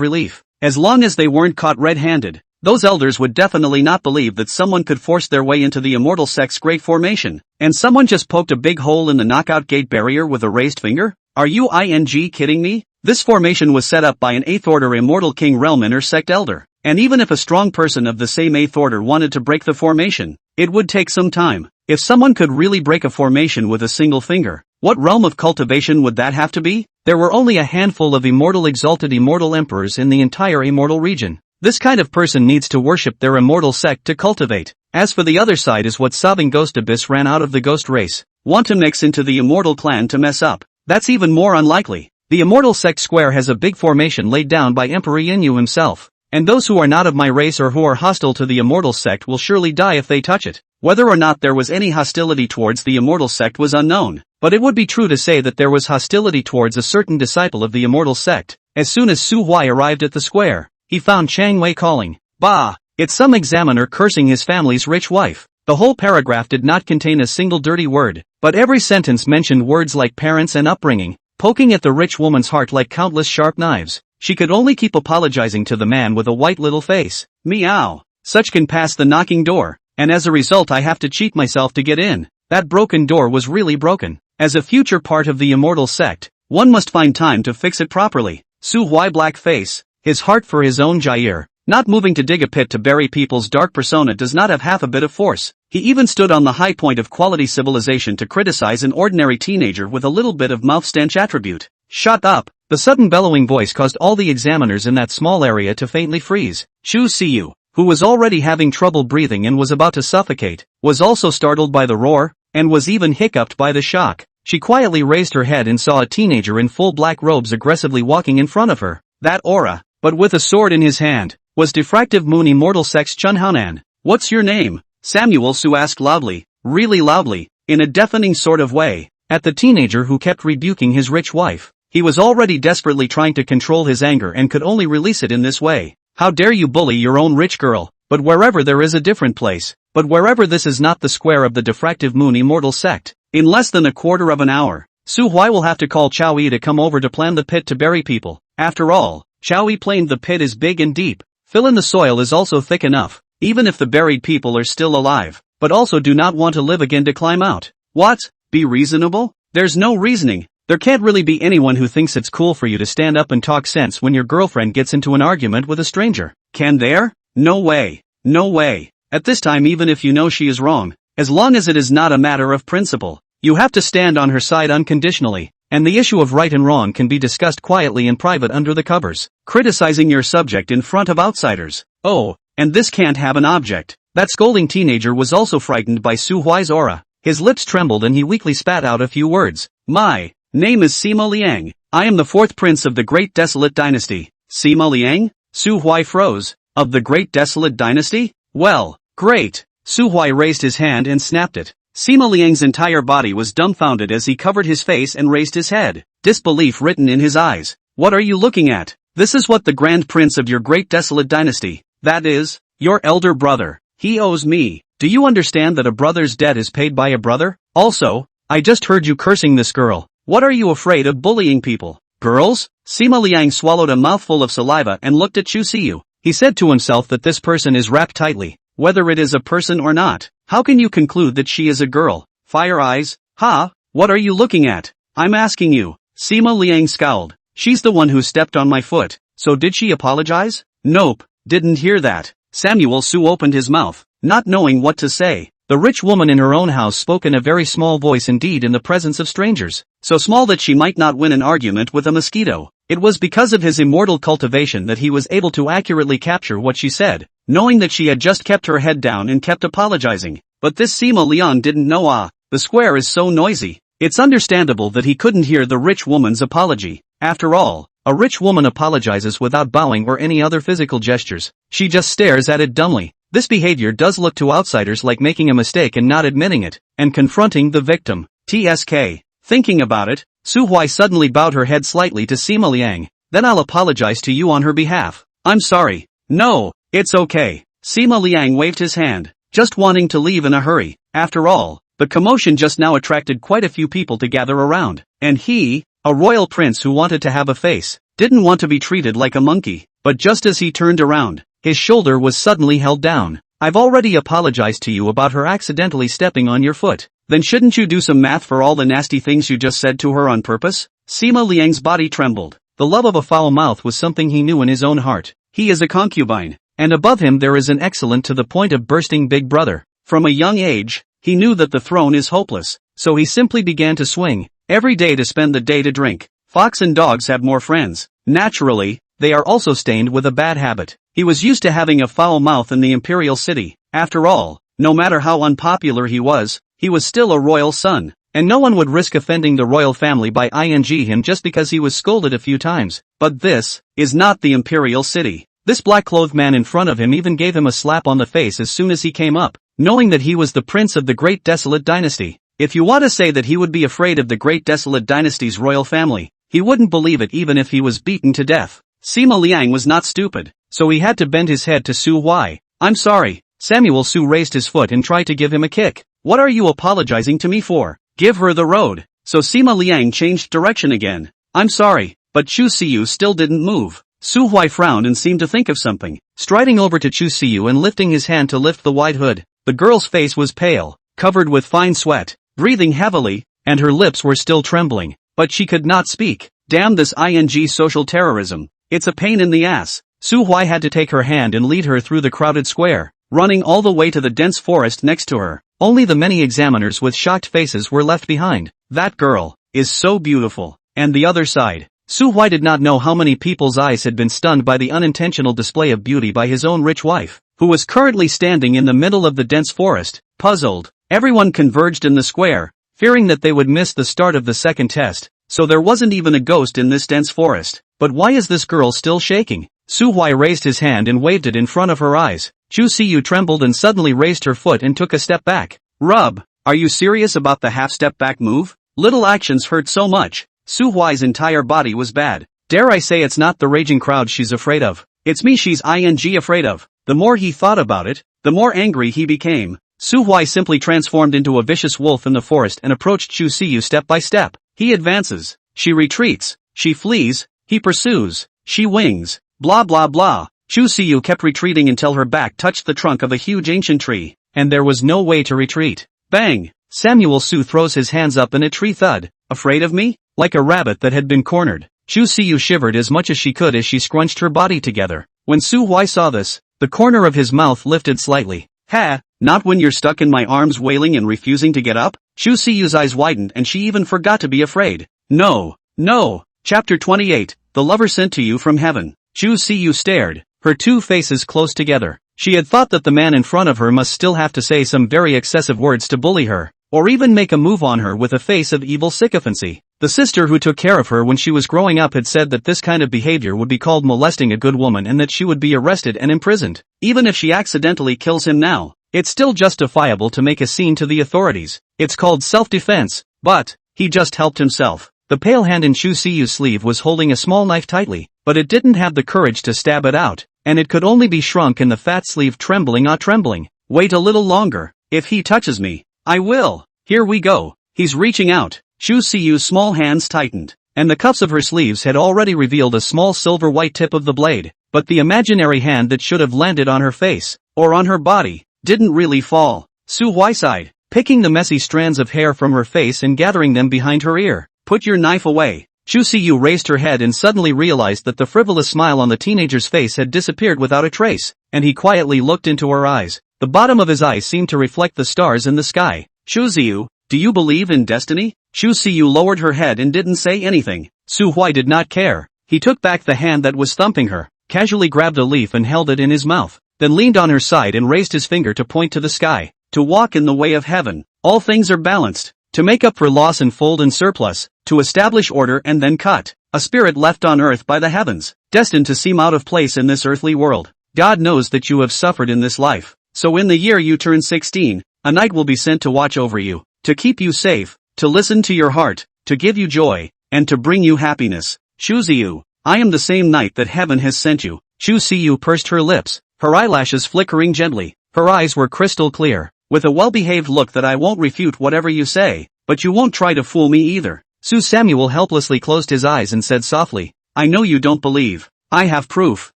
relief. As long as they weren't caught red-handed, those elders would definitely not believe that someone could force their way into the immortal sect's great formation, and someone just poked a big hole in the knockout gate barrier with a raised finger? Are you kidding me? This formation was set up by an 8th Order Immortal King Realm sect elder, and even if a strong person of the same 8th Order wanted to break the formation, it would take some time. If someone could really break a formation with a single finger, what realm of cultivation would that have to be? There were only a handful of exalted immortal emperors in the entire immortal region. This kind of person needs to worship their immortal sect to cultivate. As for the other side is what sobbing Ghost Abyss ran out of the ghost race. Want to mix into the immortal clan to mess up? That's even more unlikely. The immortal sect square has a big formation laid down by Emperor Yinyu himself, and those who are not of my race or who are hostile to the immortal sect will surely die if they touch it. Whether or not there was any hostility towards the immortal sect was unknown, but it would be true to say that there was hostility towards a certain disciple of the immortal sect. As soon as Su Hui arrived at the square, he found Chang Wei calling, "Bah! It's some examiner cursing his family's rich wife." The whole paragraph did not contain a single dirty word, but every sentence mentioned words like parents and upbringing, poking at the rich woman's heart like countless sharp knives. She could only keep apologizing to the man with a white little face. Meow. Such can pass the knocking door, and as a result I have to cheat myself to get in. That broken door was really broken. As a future part of the immortal sect, one must find time to fix it properly. Su Hui black face, his heart for his own Jair, not moving to dig a pit to bury people's dark persona does not have half a bit of force. He even stood on the high point of quality civilization to criticize an ordinary teenager with a little bit of mouth stench attribute. Shut up! The sudden bellowing voice caused all the examiners in that small area to faintly freeze. Chu Siyu, who was already having trouble breathing and was about to suffocate, was also startled by the roar, and was even hiccuped by the shock. She quietly raised her head and saw a teenager in full black robes aggressively walking in front of her. That aura, but with a sword in his hand, was Diffractive Moon Immortal Sect's Chun Haonan. "What's your name?" Samuel Su asked loudly, really loudly, in a deafening sort of way, at the teenager who kept rebuking his rich wife. He was already desperately trying to control his anger and could only release it in this way. "How dare you bully your own rich girl? But wherever there is a different place. But wherever this is not the square of the Diffractive Moon Immortal Sect." In less than a quarter of an hour, Su Hui will have to call Chow Yi to come over to plan the pit to bury people. After all, Chow Yi claimed the pit is big and deep. Fill in the soil is also thick enough, even if the buried people are still alive, but also do not want to live again to climb out. What? Be reasonable? There's no reasoning. There can't really be anyone who thinks it's cool for you to stand up and talk sense when your girlfriend gets into an argument with a stranger. Can there? No way. No way. At this time, even if you know she is wrong, as long as it is not a matter of principle, you have to stand on her side unconditionally, and the issue of right and wrong can be discussed quietly in private under the covers. Criticizing your subject in front of outsiders. Oh, and this can't have an object. That scolding teenager was also frightened by Su Hui's aura. His lips trembled and he weakly spat out a few words. "My name is Sima Liang. I am the 4th prince of the Great Desolate Dynasty." Sima Liang? Su Hui froze. Of the Great Desolate Dynasty? Well, great. Su Hui raised his hand and snapped it. Sima Liang's entire body was dumbfounded as he covered his face and raised his head, disbelief written in his eyes. "What are you looking at? This is what the Grand Prince of your Great Desolate Dynasty, that is, your elder brother. He owes me. Do you understand that a brother's debt is paid by a brother? Also, I just heard you cursing this girl. What are you afraid of bullying people? Girls?" Sima Liang swallowed a mouthful of saliva and looked at Chu Siyu. He said to himself that this person is wrapped tightly, whether it is a person or not. How can you conclude that she is a girl? Fire eyes? Ha? What are you looking at? I'm asking you. Sima Liang scowled. She's the one who stepped on my foot. So did she apologize? Nope, didn't hear that. Samuel Su opened his mouth, not knowing what to say. The rich woman in her own house spoke in a very small voice indeed in the presence of strangers, so small that she might not win an argument with a mosquito. It was because of his immortal cultivation that he was able to accurately capture what she said, knowing that she had just kept her head down and kept apologizing. But this Sima Liang didn't know. The square is so noisy. It's understandable that he couldn't hear the rich woman's apology. After all, A rich woman apologizes without bowing or any other physical gestures. She just stares at it dumbly. This behavior does look to outsiders like making a mistake and not admitting it, and confronting the victim. TSK. Thinking about it, Su Hui suddenly bowed her head slightly to Sima Liang. Then I'll apologize to you on her behalf. I'm sorry. No, it's okay. Sima Liang waved his hand, just wanting to leave in a hurry. After all, the commotion just now attracted quite a few people to gather around. And he, a royal prince who wanted to have a face, didn't want to be treated like a monkey. But just as he turned around, his shoulder was suddenly held down. I've already apologized to you about her accidentally stepping on your foot. Then shouldn't you do some math for all the nasty things you just said to her on purpose? Sima Liang's body trembled. The love of a foul mouth was something he knew in his own heart. He is a concubine, and above him there is an excellent to the point of bursting big brother. From a young age, he knew that the throne is hopeless, so he simply began to swing, every day to spend the day to drink. Fox and dogs have more friends. Naturally, they are also stained with a bad habit. He was used to having a foul mouth in the imperial city. After all, no matter how unpopular he was still a royal son, and no one would risk offending the royal family by ing him just because he was scolded a few times. But this is not the imperial city. This black-clothed man in front of him even gave him a slap on the face as soon as he came up, knowing that he was the prince of the Great Desolate Dynasty. If you want to say that he would be afraid of the Great Desolate Dynasty's royal family, he wouldn't believe it even if he was beaten to death. Sima Liang was not stupid, so he had to bend his head to Su Hui. I'm sorry. Samuel Su raised his foot and tried to give him a kick. What are you apologizing to me for? Give her the road. So Sima Liang changed direction again. I'm sorry, but Chu Siyu still didn't move. Su Hui frowned and seemed to think of something, striding over to Chu Siyu and lifting his hand to lift the wide hood. The girl's face was pale, covered with fine sweat, breathing heavily, and her lips were still trembling, but she could not speak. Damn this ing social terrorism. It's a pain in the ass. Su Hui had to take her hand and lead her through the crowded square, running all the way to the dense forest next to her. Only the many examiners with shocked faces were left behind. That girl is so beautiful. And the other side. Su Hui did not know how many people's eyes had been stunned by the unintentional display of beauty by his own rich wife, who was currently standing in the middle of the dense forest. Puzzled, everyone converged in the square, fearing that they would miss the start of the second test. So there wasn't even a ghost in this dense forest. But why is this girl still shaking? Su Hui raised his hand and waved it in front of her eyes. Chu Siyu trembled and suddenly raised her foot and took a step back. Rub, are you serious about the half-step back move? Little actions hurt so much. Su Hui's entire body was bad. Dare I say it's not the raging crowd she's afraid of. It's me she's ing afraid of. The more he thought about it, the more angry he became. Su Hui simply transformed into a vicious wolf in the forest and approached Chu Siyu step by step. He advances. She retreats. She flees. He pursues. She wings. Blah blah blah. Chu Siyu kept retreating until her back touched the trunk of a huge ancient tree, and there was no way to retreat. Bang! Samuel Su throws his hands up and a tree thud. Afraid of me? Like a rabbit that had been cornered. Chu Siyu shivered as much as she could as she scrunched her body together. When Su Hui saw this, the corner of his mouth lifted slightly. Ha! Not when you're stuck in my arms wailing and refusing to get up? Chu Siyu's eyes widened and she even forgot to be afraid. No, no. Chapter 28, The Lover Sent to You from Heaven. Chu Siyu stared, her two faces close together. She had thought that the man in front of her must still have to say some very excessive words to bully her, or even make a move on her with a face of evil sycophancy. The sister who took care of her when she was growing up had said that this kind of behavior would be called molesting a good woman and that she would be arrested and imprisoned. Even if she accidentally kills him now, it's still justifiable to make a scene to the authorities. It's called self-defense, but he just helped himself. The pale hand in Chu Siyu's sleeve was holding a small knife tightly, but it didn't have the courage to stab it out, and it could only be shrunk in the fat sleeve trembling. Wait a little longer. If he touches me, I will. Here we go. He's reaching out. Chu Siyu's small hands tightened, and the cuffs of her sleeves had already revealed a small silver white tip of the blade, but the imaginary hand that should have landed on her face, or on her body, didn't really fall. Su Hui sighed, picking the messy strands of hair from her face and gathering them behind her ear. Put your knife away. Chu Siyu raised her head and suddenly realized that the frivolous smile on the teenager's face had disappeared without a trace, and he quietly looked into her eyes. The bottom of his eyes seemed to reflect the stars in the sky. Chu Siyu, do you believe in destiny? Chu Siyu lowered her head and didn't say anything. Su Hui did not care. He took back the hand that was thumping her, casually grabbed a leaf and held it in his mouth, then leaned on her side and raised his finger to point to the sky. To walk in the way of heaven. All things are balanced. To make up for loss and fold and surplus. To establish order and then cut. a spirit left on earth by the heavens, destined to seem out of place in this earthly world. God knows that you have suffered in this life, so in the year you turn 16, a knight will be sent to watch over you, to keep you safe, to listen to your heart, to give you joy, and to bring you happiness. Chuziyu, I am the same knight that heaven has sent you. Chuziyu pursed her lips, her eyelashes flickering gently. Her eyes were crystal clear, with a well-behaved look that I won't refute whatever you say, but you won't try to fool me either. Su Samuel helplessly closed his eyes and said softly, I know you don't believe. I have proof.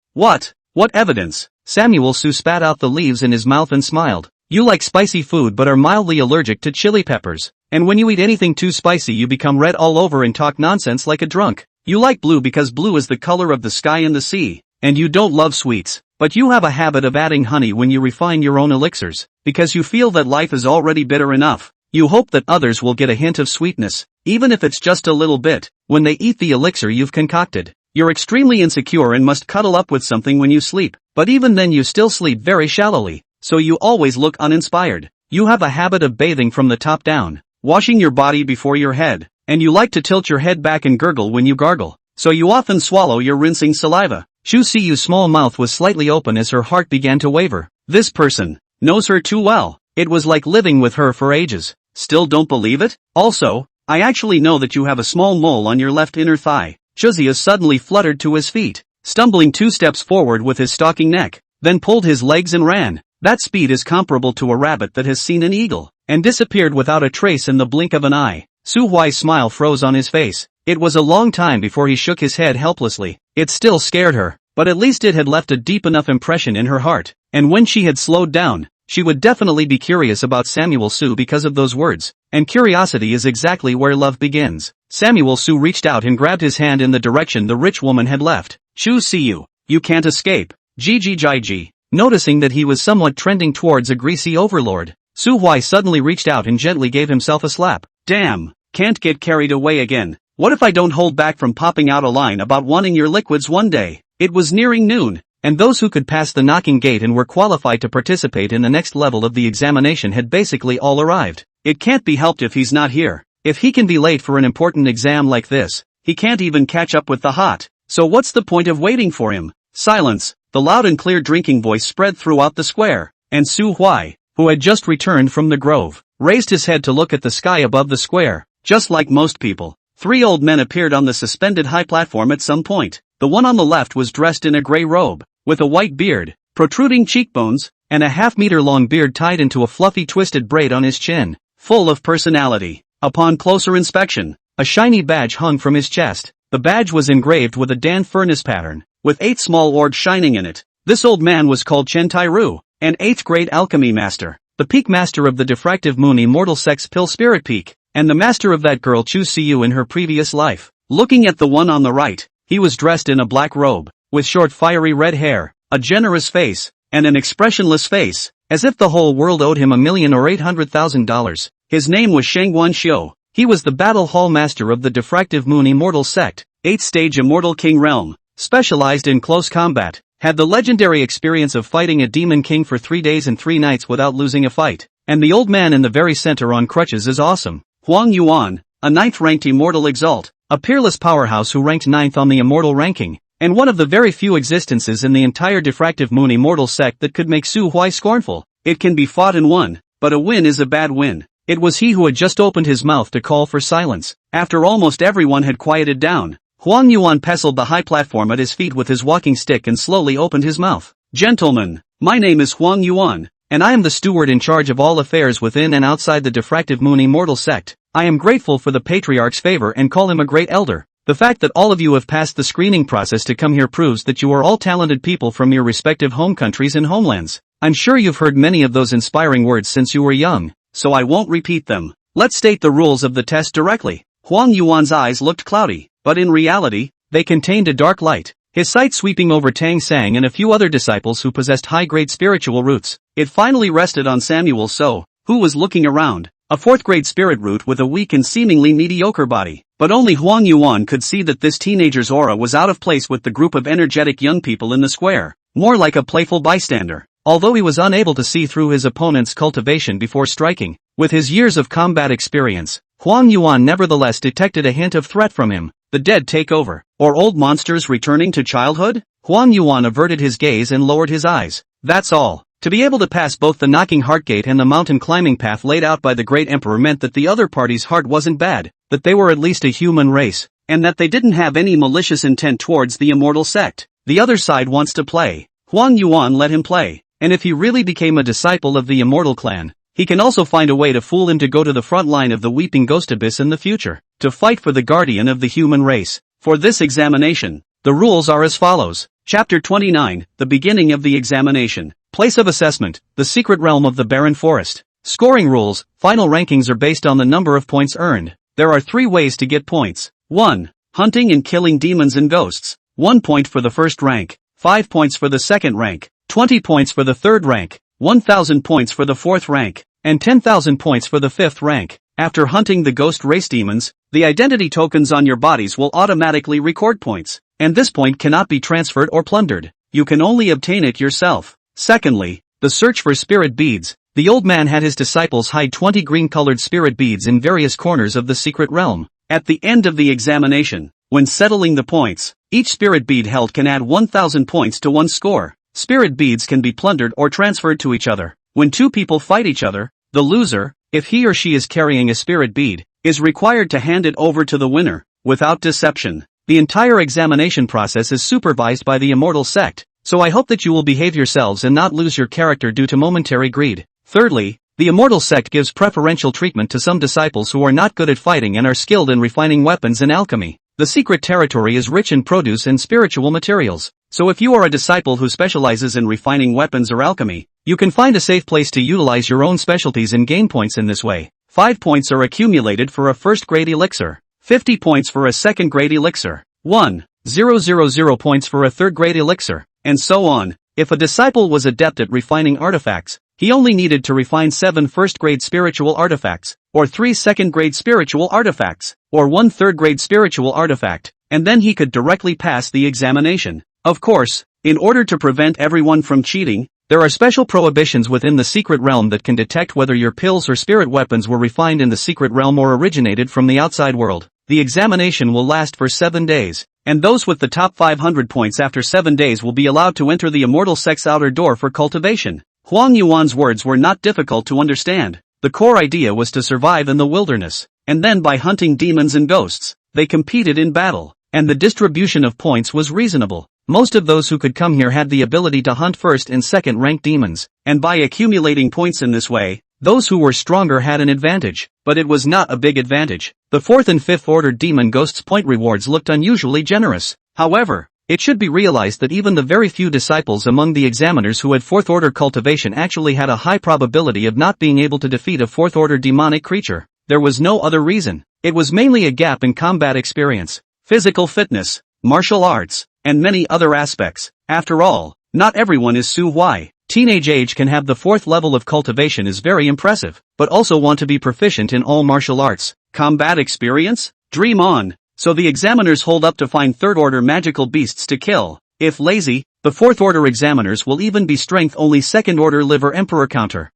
What? What evidence? Samuel Su spat out the leaves in his mouth and smiled. You like spicy food but are mildly allergic to chili peppers, and when you eat anything too spicy you become red all over and talk nonsense like a drunk. You like blue because blue is the color of the sky and the sea, and you don't love sweets. But you have a habit of adding honey when you refine your own elixirs, because you feel that life is already bitter enough. You hope that others will get a hint of sweetness, even if it's just a little bit, when they eat the elixir you've concocted. You're extremely insecure and must cuddle up with something when you sleep, but even then you still sleep very shallowly, so you always look uninspired. You have a habit of bathing from the top down, washing your body before your head, and you like to tilt your head back and gurgle when you gargle, so you often swallow your rinsing saliva. Shu Siyu's small mouth was slightly open as her heart began to waver. This person knows her too well. It was like living with her for ages. Still don't believe it? Also, I actually know that you have a small mole on your left inner thigh. Chuziyu suddenly fluttered to his feet, stumbling 2 steps forward with his stalking neck, then pulled his legs and ran. That speed is comparable to a rabbit that has seen an eagle, and disappeared without a trace in the blink of an eye. Su Huai's smile froze on his face. It was a long time before he shook his head helplessly. It still scared her, but at least it had left a deep enough impression in her heart, and when she had slowed down, she would definitely be curious about Samuel Su because of those words, and curiosity is exactly where love begins. Samuel Su reached out and grabbed his hand in the direction the rich woman had left. Chu Siyu, you can't escape. Gigi Jaiji. Noticing that he was somewhat trending towards a greasy overlord, Su Huai suddenly reached out and gently gave himself a slap. Damn, can't get carried away again. What if I don't hold back from popping out a line about wanting your liquids one day? It was nearing noon, and those who could pass the knocking gate and were qualified to participate in the next level of the examination had basically all arrived. It can't be helped if he's not here. If he can be late for an important exam like this, he can't even catch up with the hot. So what's the point of waiting for him? Silence. The loud and clear drinking voice spread throughout the square, and Su Huai, who had just returned from the grove, raised his head to look at the sky above the square. Just like most people, 3 old men appeared on the suspended high platform at some point. The one on the left was dressed in a gray robe, with a white beard, protruding cheekbones, and a half-meter-long beard tied into a fluffy twisted braid on his chin, full of personality. Upon closer inspection, a shiny badge hung from his chest. The badge was engraved with a Dan furnace pattern, with 8 small orbs shining in it. This old man was called Chen Tairu, an 8th grade alchemy master, the peak master of the diffractive moon immortal sex pill spirit peak, and the master of that girl Chu Siyu in her previous life. Looking at the one on the right, he was dressed in a black robe, with short fiery red hair, a generous face, and an expressionless face, as if the whole world owed him $1 million or $800,000. His name was Shangguan Xiu. He was the battle hall master of the diffractive moon immortal sect, 8th stage immortal king realm, specialized in close combat, had the legendary experience of fighting a demon king for 3 days and 3 nights without losing a fight. And the old man in the very center on crutches is awesome. Huang Yuan, a 9th-ranked immortal exalt, a peerless powerhouse who ranked 9th on the immortal ranking, and one of the very few existences in the entire diffractive moon immortal sect that could make Su Huai scornful. It can be fought and won, but a win is a bad win. It was he who had just opened his mouth to call for silence. After almost everyone had quieted down, Huang Yuan pestled the high platform at his feet with his walking stick and slowly opened his mouth. Gentlemen, my name is Huang Yuan, and I am the steward in charge of all affairs within and outside the diffractive moon immortal sect. I am grateful for the patriarch's favor and call him a great elder. The fact that all of you have passed the screening process to come here proves that you are all talented people from your respective home countries and homelands. I'm sure you've heard many of those inspiring words since you were young, so I won't repeat them. Let's state the rules of the test directly. Huang Yuan's eyes looked cloudy, but in reality, they contained a dark light. His sight sweeping over Tang Sang and a few other disciples who possessed high-grade spiritual roots. It finally rested on Samuel So, who was looking around, a 4th-grade spirit root with a weak and seemingly mediocre body. But only Huang Yuan could see that this teenager's aura was out of place with the group of energetic young people in the square, more like a playful bystander. Although he was unable to see through his opponent's cultivation before striking, with his years of combat experience, Huang Yuan nevertheless detected a hint of threat from him. the dead take over, or old monsters returning to childhood? Huang Yuan averted his gaze and lowered his eyes. That's all. To be able to pass both the knocking heart gate and the mountain climbing path laid out by the great emperor meant that the other party's heart wasn't bad, that they were at least a human race, and that they didn't have any malicious intent towards the immortal sect. The other side wants to play. Huang Yuan let him play, and if he really became a disciple of the immortal clan, he can also find a way to fool him to go to the front line of the weeping ghost abyss in the future, to fight for the guardian of the human race. For this examination, the rules are as follows. Chapter 29, the beginning of the examination. Place of assessment, the secret realm of the barren forest. Scoring rules, final rankings are based on the number of points earned. There are 3 ways to get points. 1. Hunting and killing demons and ghosts. 1 point for the first rank, 5 points for the second rank, 20 points for the third rank, 1,000 points for the fourth rank, and 10,000 points for the fifth rank. After hunting the ghost race demons, the identity tokens on your bodies will automatically record points, and this point cannot be transferred or plundered. You can only obtain it yourself. Secondly, the search for spirit beads. The old man had his disciples hide 20 green-colored spirit beads in various corners of the secret realm. At the end of the examination, when settling the points, each spirit bead held can add 1,000 points to one's score. Spirit beads can be plundered or transferred to each other. When 2 people fight each other, the loser, if he or she is carrying a spirit bead, is required to hand it over to the winner, without deception. The entire examination process is supervised by the immortal sect, so I hope that you will behave yourselves and not lose your character due to momentary greed. Thirdly, the immortal sect gives preferential treatment to some disciples who are not good at fighting and are skilled in refining weapons and alchemy. The secret territory is rich in produce and spiritual materials, so if you are a disciple who specializes in refining weapons or alchemy, you can find a safe place to utilize your own specialties and gain points in this way. 5 points are accumulated for a first-grade elixir, 50 points for a second-grade elixir, 1,000 points for a third-grade elixir, and so on. If a disciple was adept at refining artifacts, he only needed to refine 7 first-grade spiritual artifacts, or 3 second-grade spiritual artifacts, or 1 third-grade spiritual artifact, and then he could directly pass the examination. Of course, in order to prevent everyone from cheating, there are special prohibitions within the secret realm that can detect whether your pills or spirit weapons were refined in the secret realm or originated from the outside world. The examination will last for 7 days, and those with the top 500 points after 7 days will be allowed to enter the immortal sect's outer door for cultivation. Huang Yuan's words were not difficult to understand. The core idea was to survive in the wilderness, and then by hunting demons and ghosts, they competed in battle, and the distribution of points was reasonable. Most of those who could come here had the ability to hunt first and second rank demons, and by accumulating points in this way, those who were stronger had an advantage, but it was not a big advantage. The 4th and 5th order demon ghosts' point rewards looked unusually generous. However, it should be realized that even the very few disciples among the examiners who had 4th order cultivation actually had a high probability of not being able to defeat a 4th order demonic creature. There was no other reason. It was mainly a gap in combat experience, physical fitness, martial arts, and many other aspects. After all, not everyone is Su Huai. Teenage age can have the 4th level of cultivation is very impressive, but also want to be proficient in all martial arts. Combat experience? Dream on. So the examiners hold up to find 3rd order magical beasts to kill. If lazy, the 4th order examiners will even be strength only 2nd order liver emperor counter.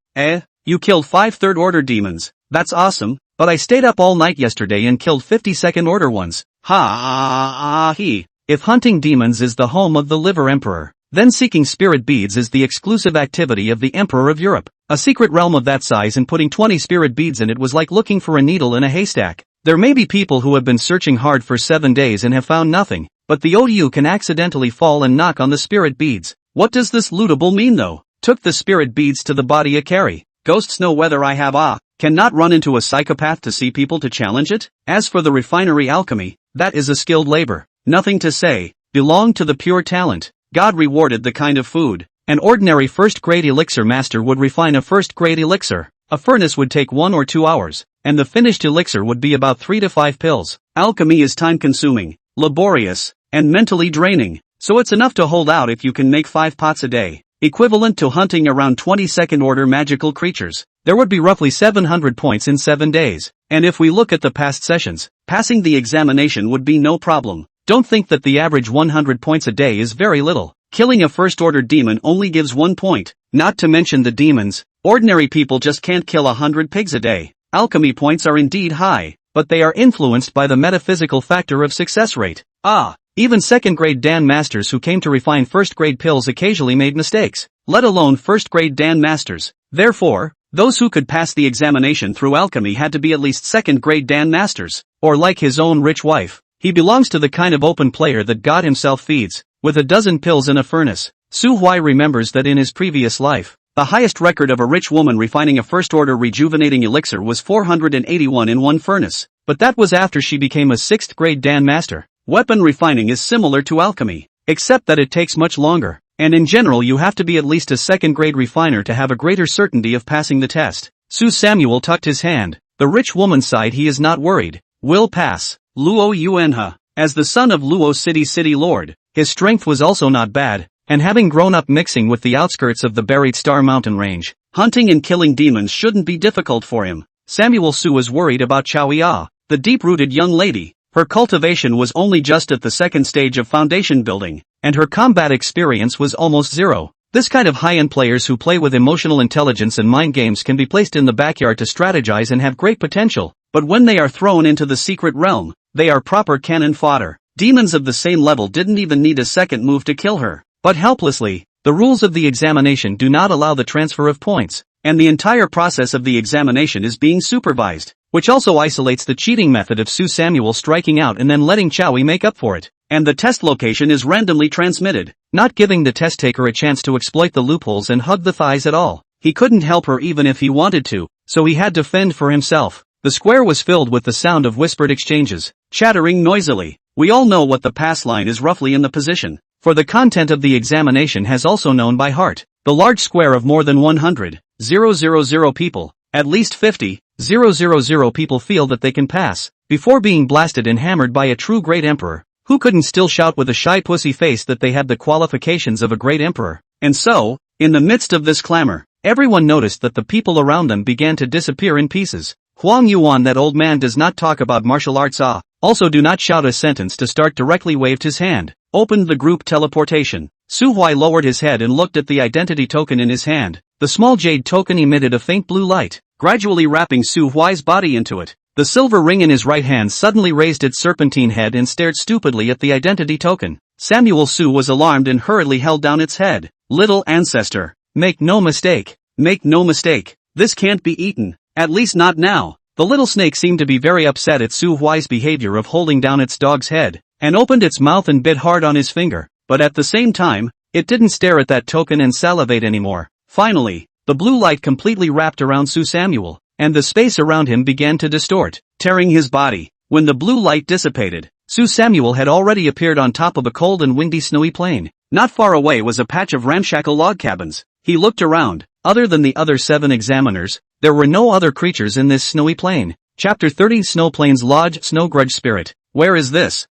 You killed 5 3rd order demons. That's awesome, but I stayed up all night yesterday and killed 50 2nd order ones. He. If hunting demons is the home of the liver emperor, then seeking spirit beads is the exclusive activity of the emperor of Europe. A secret realm of that size and putting 20 spirit beads in it was like looking for a needle in a haystack. There may be people who have been searching hard for 7 days and have found nothing, but the OU can accidentally fall and knock on the spirit beads. What does this lootable mean though? Took the spirit beads to the body a carry. Ghosts know whether I have cannot run into a psychopath to see people to challenge it? As for the refinery alchemy, that is a skilled labor. Nothing to say, belonged to the pure talent. God rewarded the kind of food. An ordinary first-grade elixir master would refine a first-grade elixir. A furnace would take 1 or 2 hours, and the finished elixir would be about 3 to 5 pills. Alchemy is time-consuming, laborious, and mentally draining, so it's enough to hold out if you can make 5 pots a day, equivalent to hunting around 20 second-order magical creatures. There would be roughly 700 points in 7 days, and if we look at the past sessions, passing the examination would be no problem. Don't think that the average 100 points a day is very little. Killing a first-order demon only gives 1 point, not to mention the demons. Ordinary people just can't kill 100 pigs a day. Alchemy points are indeed high, but they are influenced by the metaphysical factor of success rate. Even second-grade Dan masters who came to refine first-grade pills occasionally made mistakes, let alone first-grade Dan masters. Therefore, those who could pass the examination through alchemy had to be at least second-grade Dan masters, or like his own rich wife. He belongs to the kind of open player that God himself feeds, with a dozen pills in a furnace. Su Huai remembers that in his previous life, the highest record of a rich woman refining a first-order rejuvenating elixir was 481 in one furnace, but that was after she became a sixth-grade Dan master. Weapon refining is similar to alchemy, except that it takes much longer, and in general you have to be at least a second-grade refiner to have a greater certainty of passing the test. Su Samuel tucked his hand. The rich woman sighed. He is not worried. Will pass. Luo Yuanhe. As the son of Luo City Lord, his strength was also not bad, and having grown up mixing with the outskirts of the buried Star Mountain range, hunting and killing demons shouldn't be difficult for him. Samuel Su was worried about Chow Ya, the deep-rooted young lady. Her cultivation was only just at the second stage of foundation building, and her combat experience was almost zero. This kind of high-end players who play with emotional intelligence and mind games can be placed in the backyard to strategize and have great potential, but when they are thrown into the secret realm, they are proper cannon fodder. Demons of the same level didn't even need a second move to kill her, but helplessly. The rules of the examination do not allow the transfer of points, and the entire process of the examination is being supervised, which also isolates the cheating method of Su Samuel striking out and then letting Chowie make up for it. And the test location is randomly transmitted, not giving the test taker a chance to exploit the loopholes and hug the thighs at all. He couldn't help her even if he wanted to, so he had to fend for himself. The square was filled with the sound of whispered exchanges, chattering noisily. We all know what the pass line is roughly in the position, for the content of the examination has also known by heart. The large square of more than 100,000 people, at least 50,000 people feel that they can pass, before being blasted and hammered by a true great emperor, who couldn't still shout with a shy pussy face that they had the qualifications of a great emperor. And so, in the midst of this clamor, everyone noticed that the people around them began to disappear in pieces. Huang Yuan, that old man does not talk about martial arts. Also do not shout a sentence to start, directly waved his hand, opened the group teleportation. Su Huai lowered his head and looked at the identity token in his hand. The small jade token emitted a faint blue light, gradually wrapping Su Huai's body into it. The silver ring in his right hand suddenly raised its serpentine head and stared stupidly at the identity token. Samuel Su was alarmed and hurriedly held down its head. Little ancestor, make no mistake, this can't be eaten, at least not now. The little snake seemed to be very upset at Su Huai's behavior of holding down its dog's head, and opened its mouth and bit hard on his finger, but at the same time, it didn't stare at that token and salivate anymore. Finally, the blue light completely wrapped around Su Samuel, and the space around him began to distort, tearing his body. When the blue light dissipated, Su Samuel had already appeared on top of a cold and windy snowy plain. Not far away was a patch of ramshackle log cabins. He looked around. Other than the other 7 examiners, there were no other creatures in this snowy plain. Chapter 30 Snow Plains Lodge. Snow Grudge Spirit. Where is this?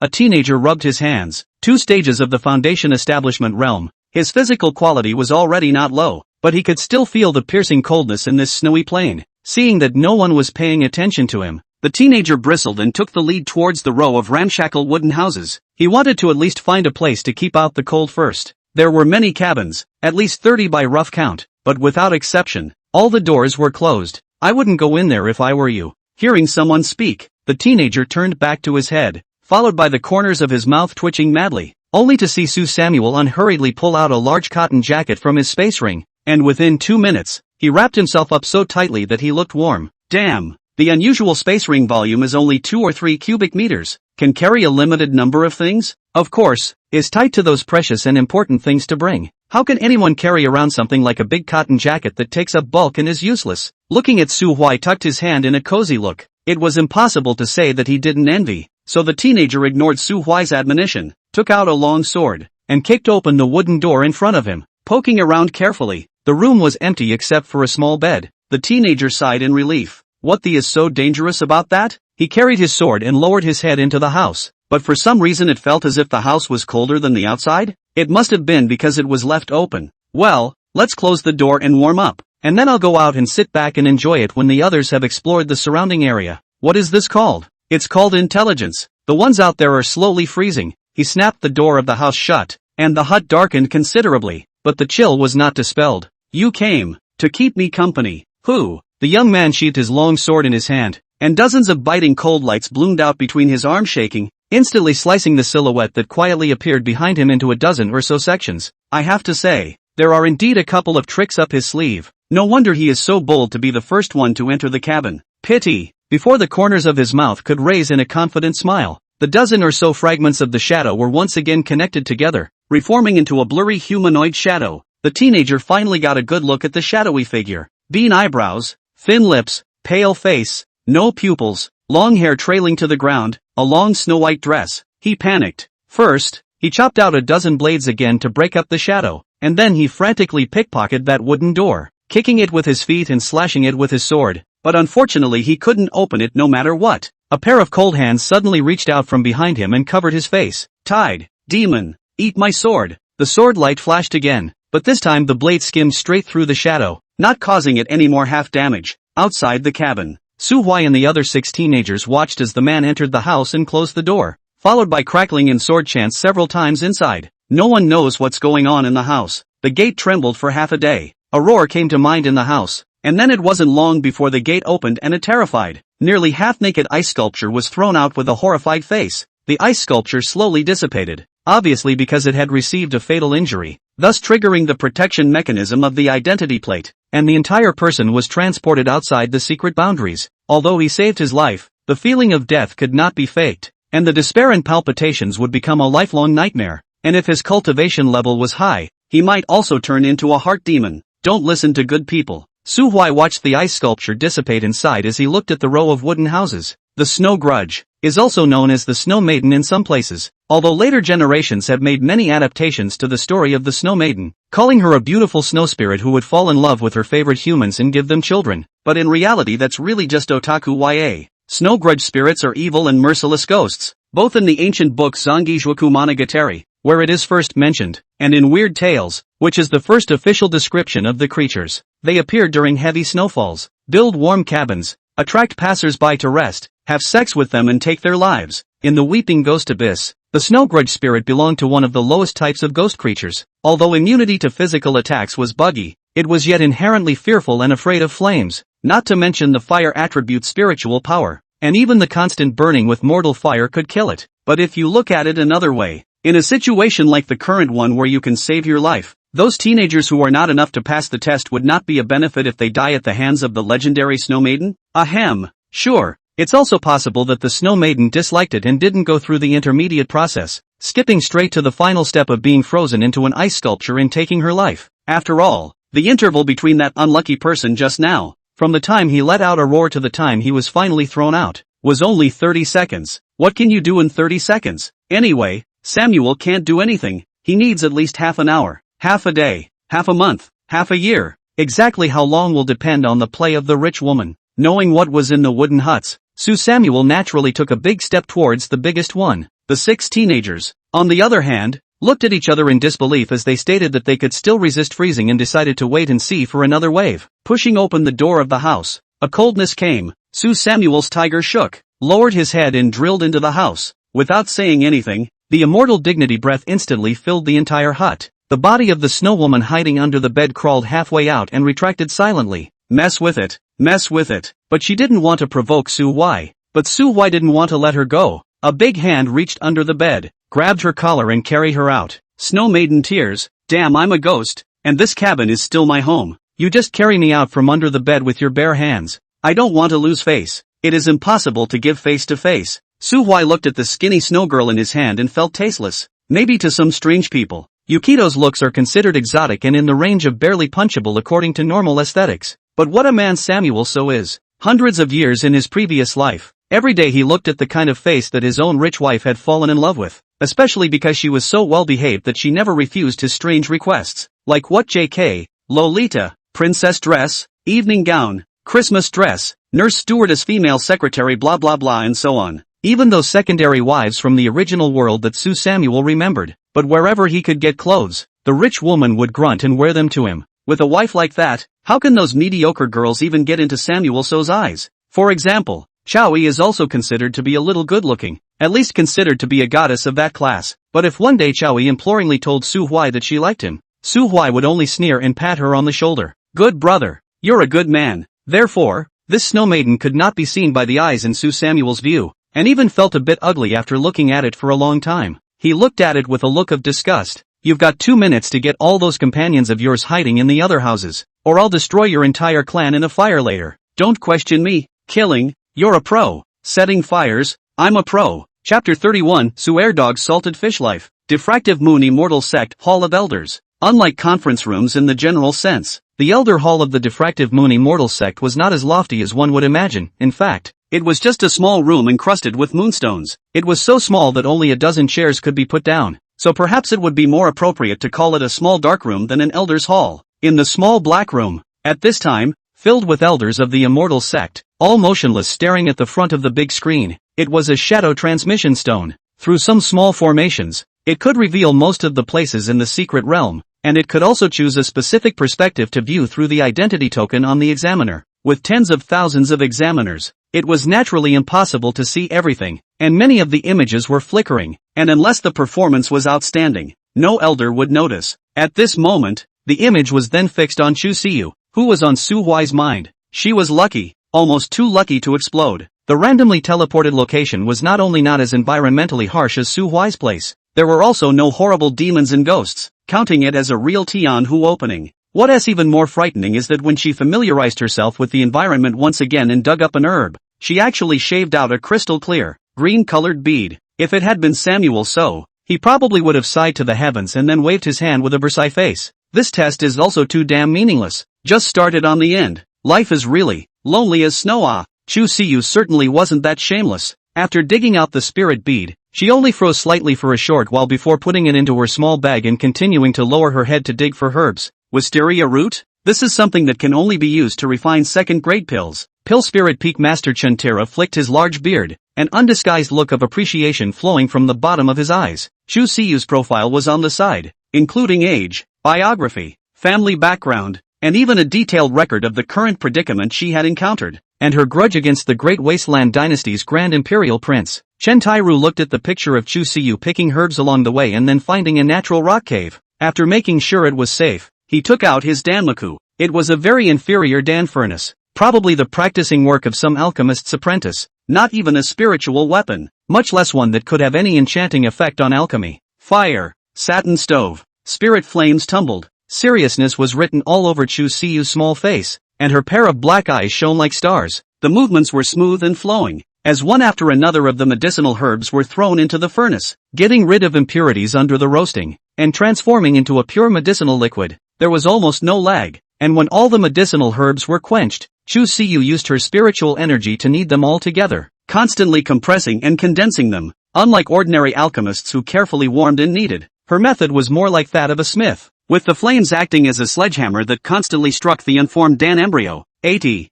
A teenager rubbed his hands. 2 stages of the foundation establishment realm. His physical quality was already not low, but he could still feel the piercing coldness in this snowy plain. Seeing that no one was paying attention to him, the teenager bristled and took the lead towards the row of ramshackle wooden houses. He wanted to at least find a place to keep out the cold first. There were many cabins, at least 30 by rough count, but without exception, all the doors were closed. I wouldn't go in there if I were you. Hearing someone speak, the teenager turned back to his head, followed by the corners of his mouth twitching madly, only to see Su Samuel unhurriedly pull out a large cotton jacket from his space ring, and within 2 minutes, he wrapped himself up so tightly that he looked warm. Damn, the unusual space ring volume is only 2 or 3 cubic meters, can carry a limited number of things? Of course, is tight to those precious and important things to bring. How can anyone carry around something like a big cotton jacket that takes up bulk and is useless? Looking at Su Huai tucked his hand in a cozy look. It was impossible to say that he didn't envy, so the teenager ignored Su Huai's admonition, took out a long sword, and kicked open the wooden door in front of him. Poking around carefully, the room was empty except for a small bed. The teenager sighed in relief. What is so dangerous about that? He carried his sword and lowered his head into the house, but for some reason it felt as if the house was colder than the outside. It must have been because it was left open. Well, let's close the door and warm up, and then I'll go out and sit back and enjoy it when the others have explored the surrounding area. What is this called? It's called intelligence. The ones out there are slowly freezing. He snapped the door of the house shut, and the hut darkened considerably, but the chill was not dispelled. You came to keep me company. Who? The young man sheathed his long sword in his hand. and dozens of biting cold lights bloomed out between his arms, shaking, instantly slicing the silhouette that quietly appeared behind him into a dozen or so sections. I have to say, there are indeed a couple of tricks up his sleeve. No wonder he is so bold to be the first one to enter the cabin. Pity. Before the corners of his mouth could raise in a confident smile, the dozen or so fragments of the shadow were once again connected together, reforming into a blurry humanoid shadow. The teenager finally got a good look at the shadowy figure. Bean eyebrows, thin lips, pale face, no pupils, long hair trailing to the ground, a long snow-white dress. He panicked. First, he chopped out a dozen blades again to break up the shadow, and then he frantically pickpocketed that wooden door, kicking it with his feet and slashing it with his sword. But unfortunately he couldn't open it no matter what. A pair of cold hands suddenly reached out from behind him and covered his face. Tide, demon, eat my sword. The sword light flashed again, but this time the blade skimmed straight through the shadow, not causing it any more half damage. Outside the cabin, Su-hwai and the other 6 teenagers watched as the man entered the house and closed the door, followed by crackling and sword chants several times inside. No one knows what's going on in the house. The gate trembled for half a day. A roar came to mind in the house, and then it wasn't long before the gate opened and a terrified, nearly half-naked ice sculpture was thrown out with a horrified face. The ice sculpture slowly dissipated, obviously because it had received a fatal injury, thus triggering the protection mechanism of the identity plate, and the entire person was transported outside the secret boundaries. Although he saved his life, the feeling of death could not be faked, and the despair and palpitations would become a lifelong nightmare, and if his cultivation level was high, he might also turn into a heart demon. Don't listen to good people. Su-hwai watched the ice sculpture dissipate inside as he looked at the row of wooden houses. The Snow Grudge is also known as the Snow Maiden in some places, although later generations have made many adaptations to the story of the Snow Maiden, calling her a beautiful snow spirit who would fall in love with her favorite humans and give them children. But in reality that's really just otaku YA. Snow Grudge spirits are evil and merciless ghosts, both in the ancient book Zangijwaku Monogatari, where it is first mentioned, and in Weird Tales, which is the first official description of the creatures. They appear during heavy snowfalls, build warm cabins, attract passers-by to rest, have sex with them and take their lives. In the Weeping Ghost Abyss, the Snow Grudge spirit belonged to one of the lowest types of ghost creatures. Although immunity to physical attacks was buggy, it was yet inherently fearful and afraid of flames, not to mention the fire attribute's spiritual power, and even the constant burning with mortal fire could kill it. But if you look at it another way, in a situation like the current one where you can save your life, those teenagers who are not enough to pass the test would not be a benefit if they die at the hands of the legendary Snow Maiden? Ahem. Sure, it's also possible that the Snow Maiden disliked it and didn't go through the intermediate process, skipping straight to the final step of being frozen into an ice sculpture and taking her life. After all, the interval between that unlucky person just now, from the time he let out a roar to the time he was finally thrown out, was only 30 seconds. What can you do in 30 seconds? Anyway, Samuel can't do anything. He needs at least half an hour, half a day, half a month, half a year. Exactly how long will depend on the play of the rich woman. Knowing what was in the wooden huts, Samuel naturally took a big step towards the biggest one. The 6 teenagers, on the other hand, looked at each other in disbelief as they stated that they could still resist freezing and decided to wait and see for another wave. Pushing open the door of the house, a coldness came. Samuel's tiger shook, lowered his head and drilled into the house. Without saying anything, the immortal dignity breath instantly filled the entire hut. The body of the snow woman hiding under the bed crawled halfway out and retracted silently. Mess with it. Mess with it. But she didn't want to provoke Su-hwai. But Su-hwai didn't want to let her go. A big hand reached under the bed, grabbed her collar and carried her out. Snow Maiden tears. Damn, I'm a ghost, and this cabin is still my home. You just carry me out from under the bed with your bare hands. I don't want to lose face. It is impossible to give face to face. Su-hwai looked at the skinny snow girl in his hand and felt tasteless. Maybe to some strange people, Yukito's looks are considered exotic and in the range of barely punchable according to normal aesthetics. But what a man Samuel so is. Hundreds of years in his previous life, every day he looked at the kind of face that his own rich wife had fallen in love with, especially because she was so well behaved that she never refused his strange requests. Like what? JK, Lolita, princess dress, evening gown, Christmas dress, nurse stewardess female secretary blah blah blah and so on. Even those secondary wives from the original world that Samuel remembered. But wherever he could get clothes, the rich woman would grunt and wear them to him. With a wife like that, how can those mediocre girls even get into Samuel So's eyes? For example, Chowie is also considered to be a little good-looking, at least considered to be a goddess of that class. But if one day Chowie imploringly told Su-hwai that she liked him, Su-hwai would only sneer and pat her on the shoulder. Good brother, you're a good man. Therefore, This snow maiden could not be seen by the eyes in Su Samuel's view, and even felt a bit ugly after looking at it for a long time. He looked at it with a look of disgust. You've got 2 minutes to get all those companions of yours hiding in the other houses, or I'll destroy your entire clan in a fire later. Don't question me. Killing, you're a pro. Setting fires, I'm a pro. Chapter 31, Su'er Dog's Salted Fish Life. Diffractive Moon Immortal Sect Hall of Elders. Unlike conference rooms in the general sense, the Elder Hall of the Diffractive Moon Immortal Sect was not as lofty as one would imagine. In fact, it was just a small room encrusted with moonstones. It was so small that only a dozen chairs could be put down, so perhaps it would be more appropriate to call it a small dark room than an Elder's Hall. In the small black room, at this time, filled with elders of the Immortal Sect, all motionless staring at the front of the big screen, it was a shadow transmission stone. Through some small formations, it could reveal most of the places in the secret realm, and it could also choose a specific perspective to view through the identity token on the examiner. With tens of thousands of examiners, it was naturally impossible to see everything, and many of the images were flickering, and unless the performance was outstanding, no elder would notice. At this moment, the image was then fixed on Chu Siyu, who was on Su Huai's mind. She was lucky, almost too lucky to explode. The randomly teleported location was not only not as environmentally harsh as Su Huai's place, there were also no horrible demons and ghosts, counting it as a real Tianhu opening. What is even more frightening is that when she familiarized herself with the environment once again and dug up an herb, she actually shaved out a crystal clear, green-colored bead. If it had been Samuel So, he probably would have sighed to the heavens and then waved his hand with a Versailles face. This test is also too damn meaningless. Just started on the end. Life is really lonely as snow. Chu Siyu certainly wasn't that shameless. After digging out the spirit bead, she only froze slightly for a short while before putting it into her small bag and continuing to lower her head to dig for herbs. Wisteria root? This is something that can only be used to refine second-grade pills. Pill Spirit Peak Master Chantera flicked his large beard, an undisguised look of appreciation flowing from the bottom of his eyes. Chu Siyu's profile was on the side, including age, biography, family background, and even a detailed record of the current predicament she had encountered, and her grudge against the Great Wasteland Dynasty's Grand Imperial Prince. Chen Tairu looked at the picture of Chu Siyu picking herbs along the way and then finding a natural rock cave. After making sure it was safe, he took out his danmaku. It was a very inferior dan furnace, probably the practicing work of some alchemist's apprentice, not even a spiritual weapon, much less one that could have any enchanting effect on alchemy. Fire, satin stove, spirit flames tumbled. Seriousness was written all over Chu Siyu's small face, and her pair of black eyes shone like stars. The movements were smooth and flowing, as one after another of the medicinal herbs were thrown into the furnace, getting rid of impurities under the roasting, and transforming into a pure medicinal liquid. There was almost no lag, and when all the medicinal herbs were quenched, Chu Siyu used her spiritual energy to knead them all together, constantly compressing and condensing them. Unlike ordinary alchemists who carefully warmed and kneaded, her method was more like that of a smith, with the flames acting as a sledgehammer that constantly struck the unformed Dan embryo. 80,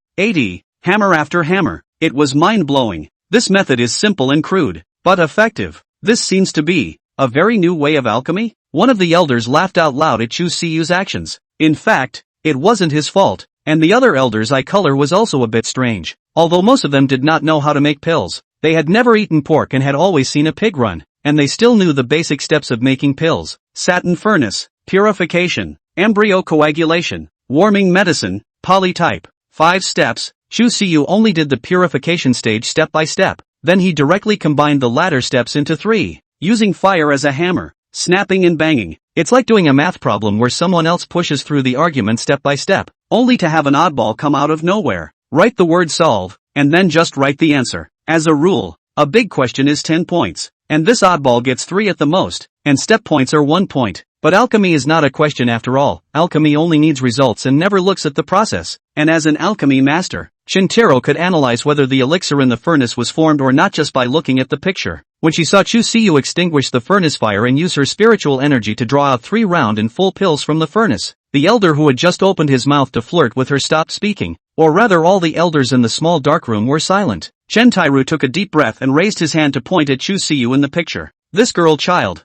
hammer after hammer. It was mind-blowing. This method is simple and crude, but effective. This seems to be a very new way of alchemy? One of the elders laughed out loud at Chu Siyu's actions. In fact, it wasn't his fault, and the other elder's eye color was also a bit strange. Although most of them did not know how to make pills, they had never eaten pork and had always seen a pig run, and they still knew the basic steps of making pills: satin furnace, purification, embryo coagulation, warming medicine, polytype. 5 steps. Chu Siyu only did the purification stage step by step, then he directly combined the latter steps into 3, using fire as a hammer, snapping and banging. It's like doing a math problem where someone else pushes through the argument step by step, only to have an oddball come out of nowhere. Write the word solve, and then just write the answer. As a rule, a big question is 10 points, and this oddball gets 3 at the most, and step points are 1 point. But alchemy is not a question after all. Alchemy only needs results and never looks at the process. And as an alchemy master, Shintaro could analyze whether the elixir in the furnace was formed or not just by looking at the picture. When she saw Chu Siyu extinguish the furnace fire and use her spiritual energy to draw out 3 round and full pills from the furnace, the elder who had just opened his mouth to flirt with her stopped speaking, or rather all the elders in the small dark room were silent. Chen Tairu took a deep breath and raised his hand to point at Chu Siyu in the picture. This girl child,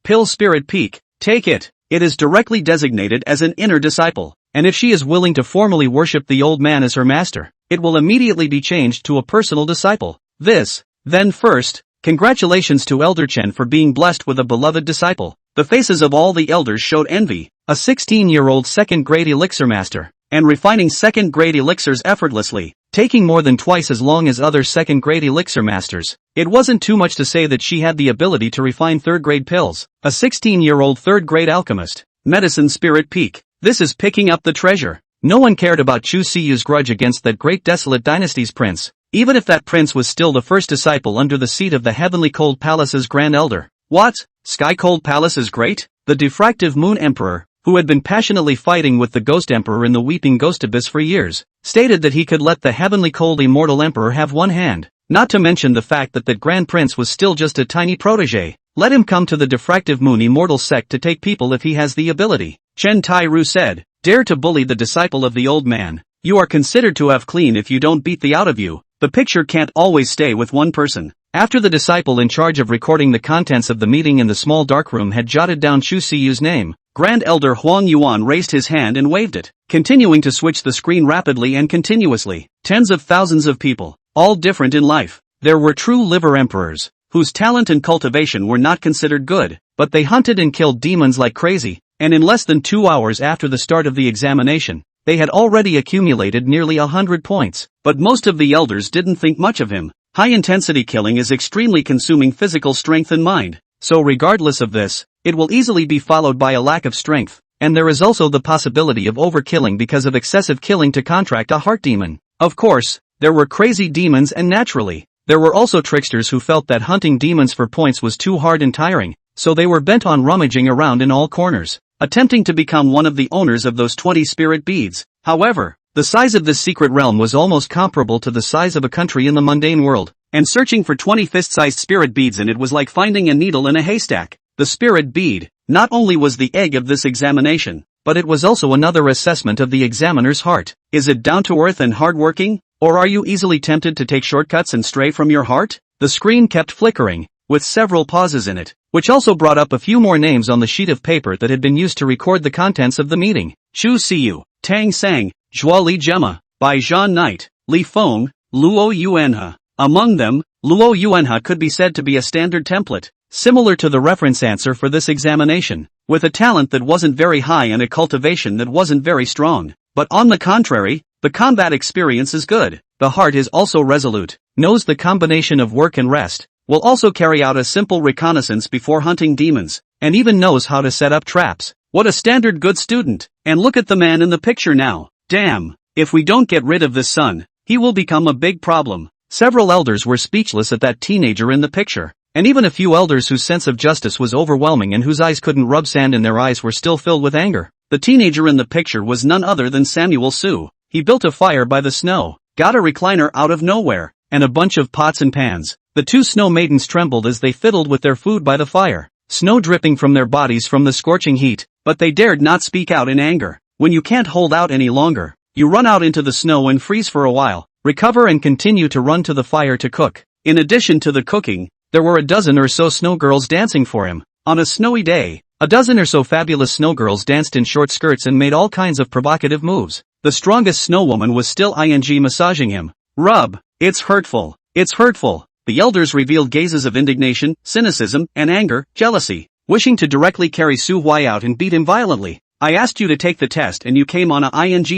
Pill Spirit Peak. Take it. It is directly designated as an inner disciple, and if she is willing to formally worship the old man as her master, it will immediately be changed to a personal disciple. Then first, congratulations to Elder Chen for being blessed with a beloved disciple. The faces of all the elders showed envy. A 16-year-old second-grade elixir master, and refining second-grade elixirs effortlessly. taking more than twice as long as other second-grade elixir masters. It wasn't too much to say that she had the ability to refine third-grade pills. A 16-year-old third-grade alchemist. Medicine spirit peak. This is picking up the treasure. No one cared about Chu Siyu's grudge against that great desolate dynasty's prince, even if that prince was still the first disciple under the seat of the Heavenly Cold Palace's Grand Elder. What? Sky Cold Palace is great? The diffractive Moon Emperor, who had been passionately fighting with the Ghost Emperor in the Weeping Ghost Abyss for years, stated that he could let the Heavenly Cold Immortal Emperor have one hand, not to mention the fact that that Grand Prince was still just a tiny protege. Let him come to the diffractive Moon Immortal sect to take people if he has the ability. Chen Tai-ru said, dare to bully the disciple of the old man. You are considered to have clean if you don't beat the out of you. The picture can't always stay with one person. After the disciple in charge of recording the contents of the meeting in the small darkroom had jotted down Chu Siyu's name, Grand Elder Huang Yuan raised his hand and waved it, continuing to switch the screen rapidly and continuously. Tens of thousands of people, all different in life. There were true liver emperors, whose talent and cultivation were not considered good, but they hunted and killed demons like crazy, and in less than 2 hours after the start of the examination, they had already accumulated nearly 100 points. But most of the elders didn't think much of him. High-intensity killing is extremely consuming physical strength and mind, so regardless of this, it will easily be followed by a lack of strength, and there is also the possibility of overkilling because of excessive killing to contract a heart demon. Of course, there were crazy demons and naturally, there were also tricksters who felt that hunting demons for points was too hard and tiring, so they were bent on rummaging around in all corners, attempting to become one of the owners of those 20 spirit beads. However, the size of this secret realm was almost comparable to the size of a country in the mundane world, and searching for 20 fist-sized spirit beads in it was like finding a needle in a haystack. The spirit bead, not only was the egg of this examination, but it was also another assessment of the examiner's heart. Is it down to earth and hardworking, or are you easily tempted to take shortcuts and stray from your heart? The screen kept flickering, with several pauses in it, which also brought up a few more names on the sheet of paper that had been used to record the contents of the meeting. Chu Siyu, Tang Sang, Zhua Li Gemma, Bai Zhan Knight, Li Feng, Luo Yuanhe. Among them, Luo Yuanhe could be said to be a standard template, similar to the reference answer for this examination, with a talent that wasn't very high and a cultivation that wasn't very strong. But on the contrary, the combat experience is good. The heart is also resolute, knows the combination of work and rest, will also carry out a simple reconnaissance before hunting demons, and even knows how to set up traps. What a standard good student. And look at the man in the picture now. Damn, if we don't get rid of this son, he will become a big problem. Several elders were speechless at that teenager in the picture, and even a few elders whose sense of justice was overwhelming and whose eyes couldn't rub sand in their eyes were still filled with anger. The teenager in the picture was none other than Samuel Su. He built a fire by the snow, got a recliner out of nowhere, and a bunch of pots and pans. The two snow maidens trembled as they fiddled with their food by the fire, snow dripping from their bodies from the scorching heat, but they dared not speak out in anger. When you can't hold out any longer, you run out into the snow and freeze for a while, recover and continue to run to the fire to cook. In addition to the cooking, there were a dozen or so snow girls dancing for him. On a snowy day, a dozen or so fabulous snow girls danced in short skirts and made all kinds of provocative moves. The strongest snow woman was still massaging him. Rub. It's hurtful. It's hurtful. The elders revealed gazes of indignation, cynicism, and anger, jealousy, wishing to directly carry Su Huai out and beat him violently. I asked you to take the test and you came on a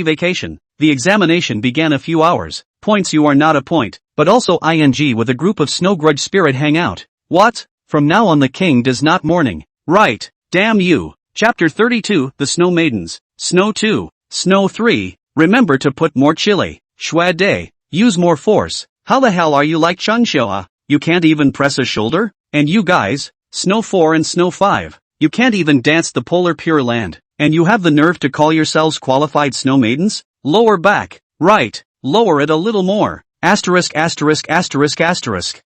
vacation. The examination began a few hours. Points you are not a point, but also with a group of snow grudge spirit hang out. What? From now on the king does not mourning. Right. Damn you. Chapter 32, The Snow Maidens. Snow 2. Snow 3. Remember to put more chili. Shua Day. Use more force. How the hell are you like Changshua? You can't even press a shoulder? And you guys? Snow 4 and Snow 5. You can't even dance the polar pure land. And you have the nerve to call yourselves qualified snow maidens? Lower back. Right. Lower it a little more. Asterisk.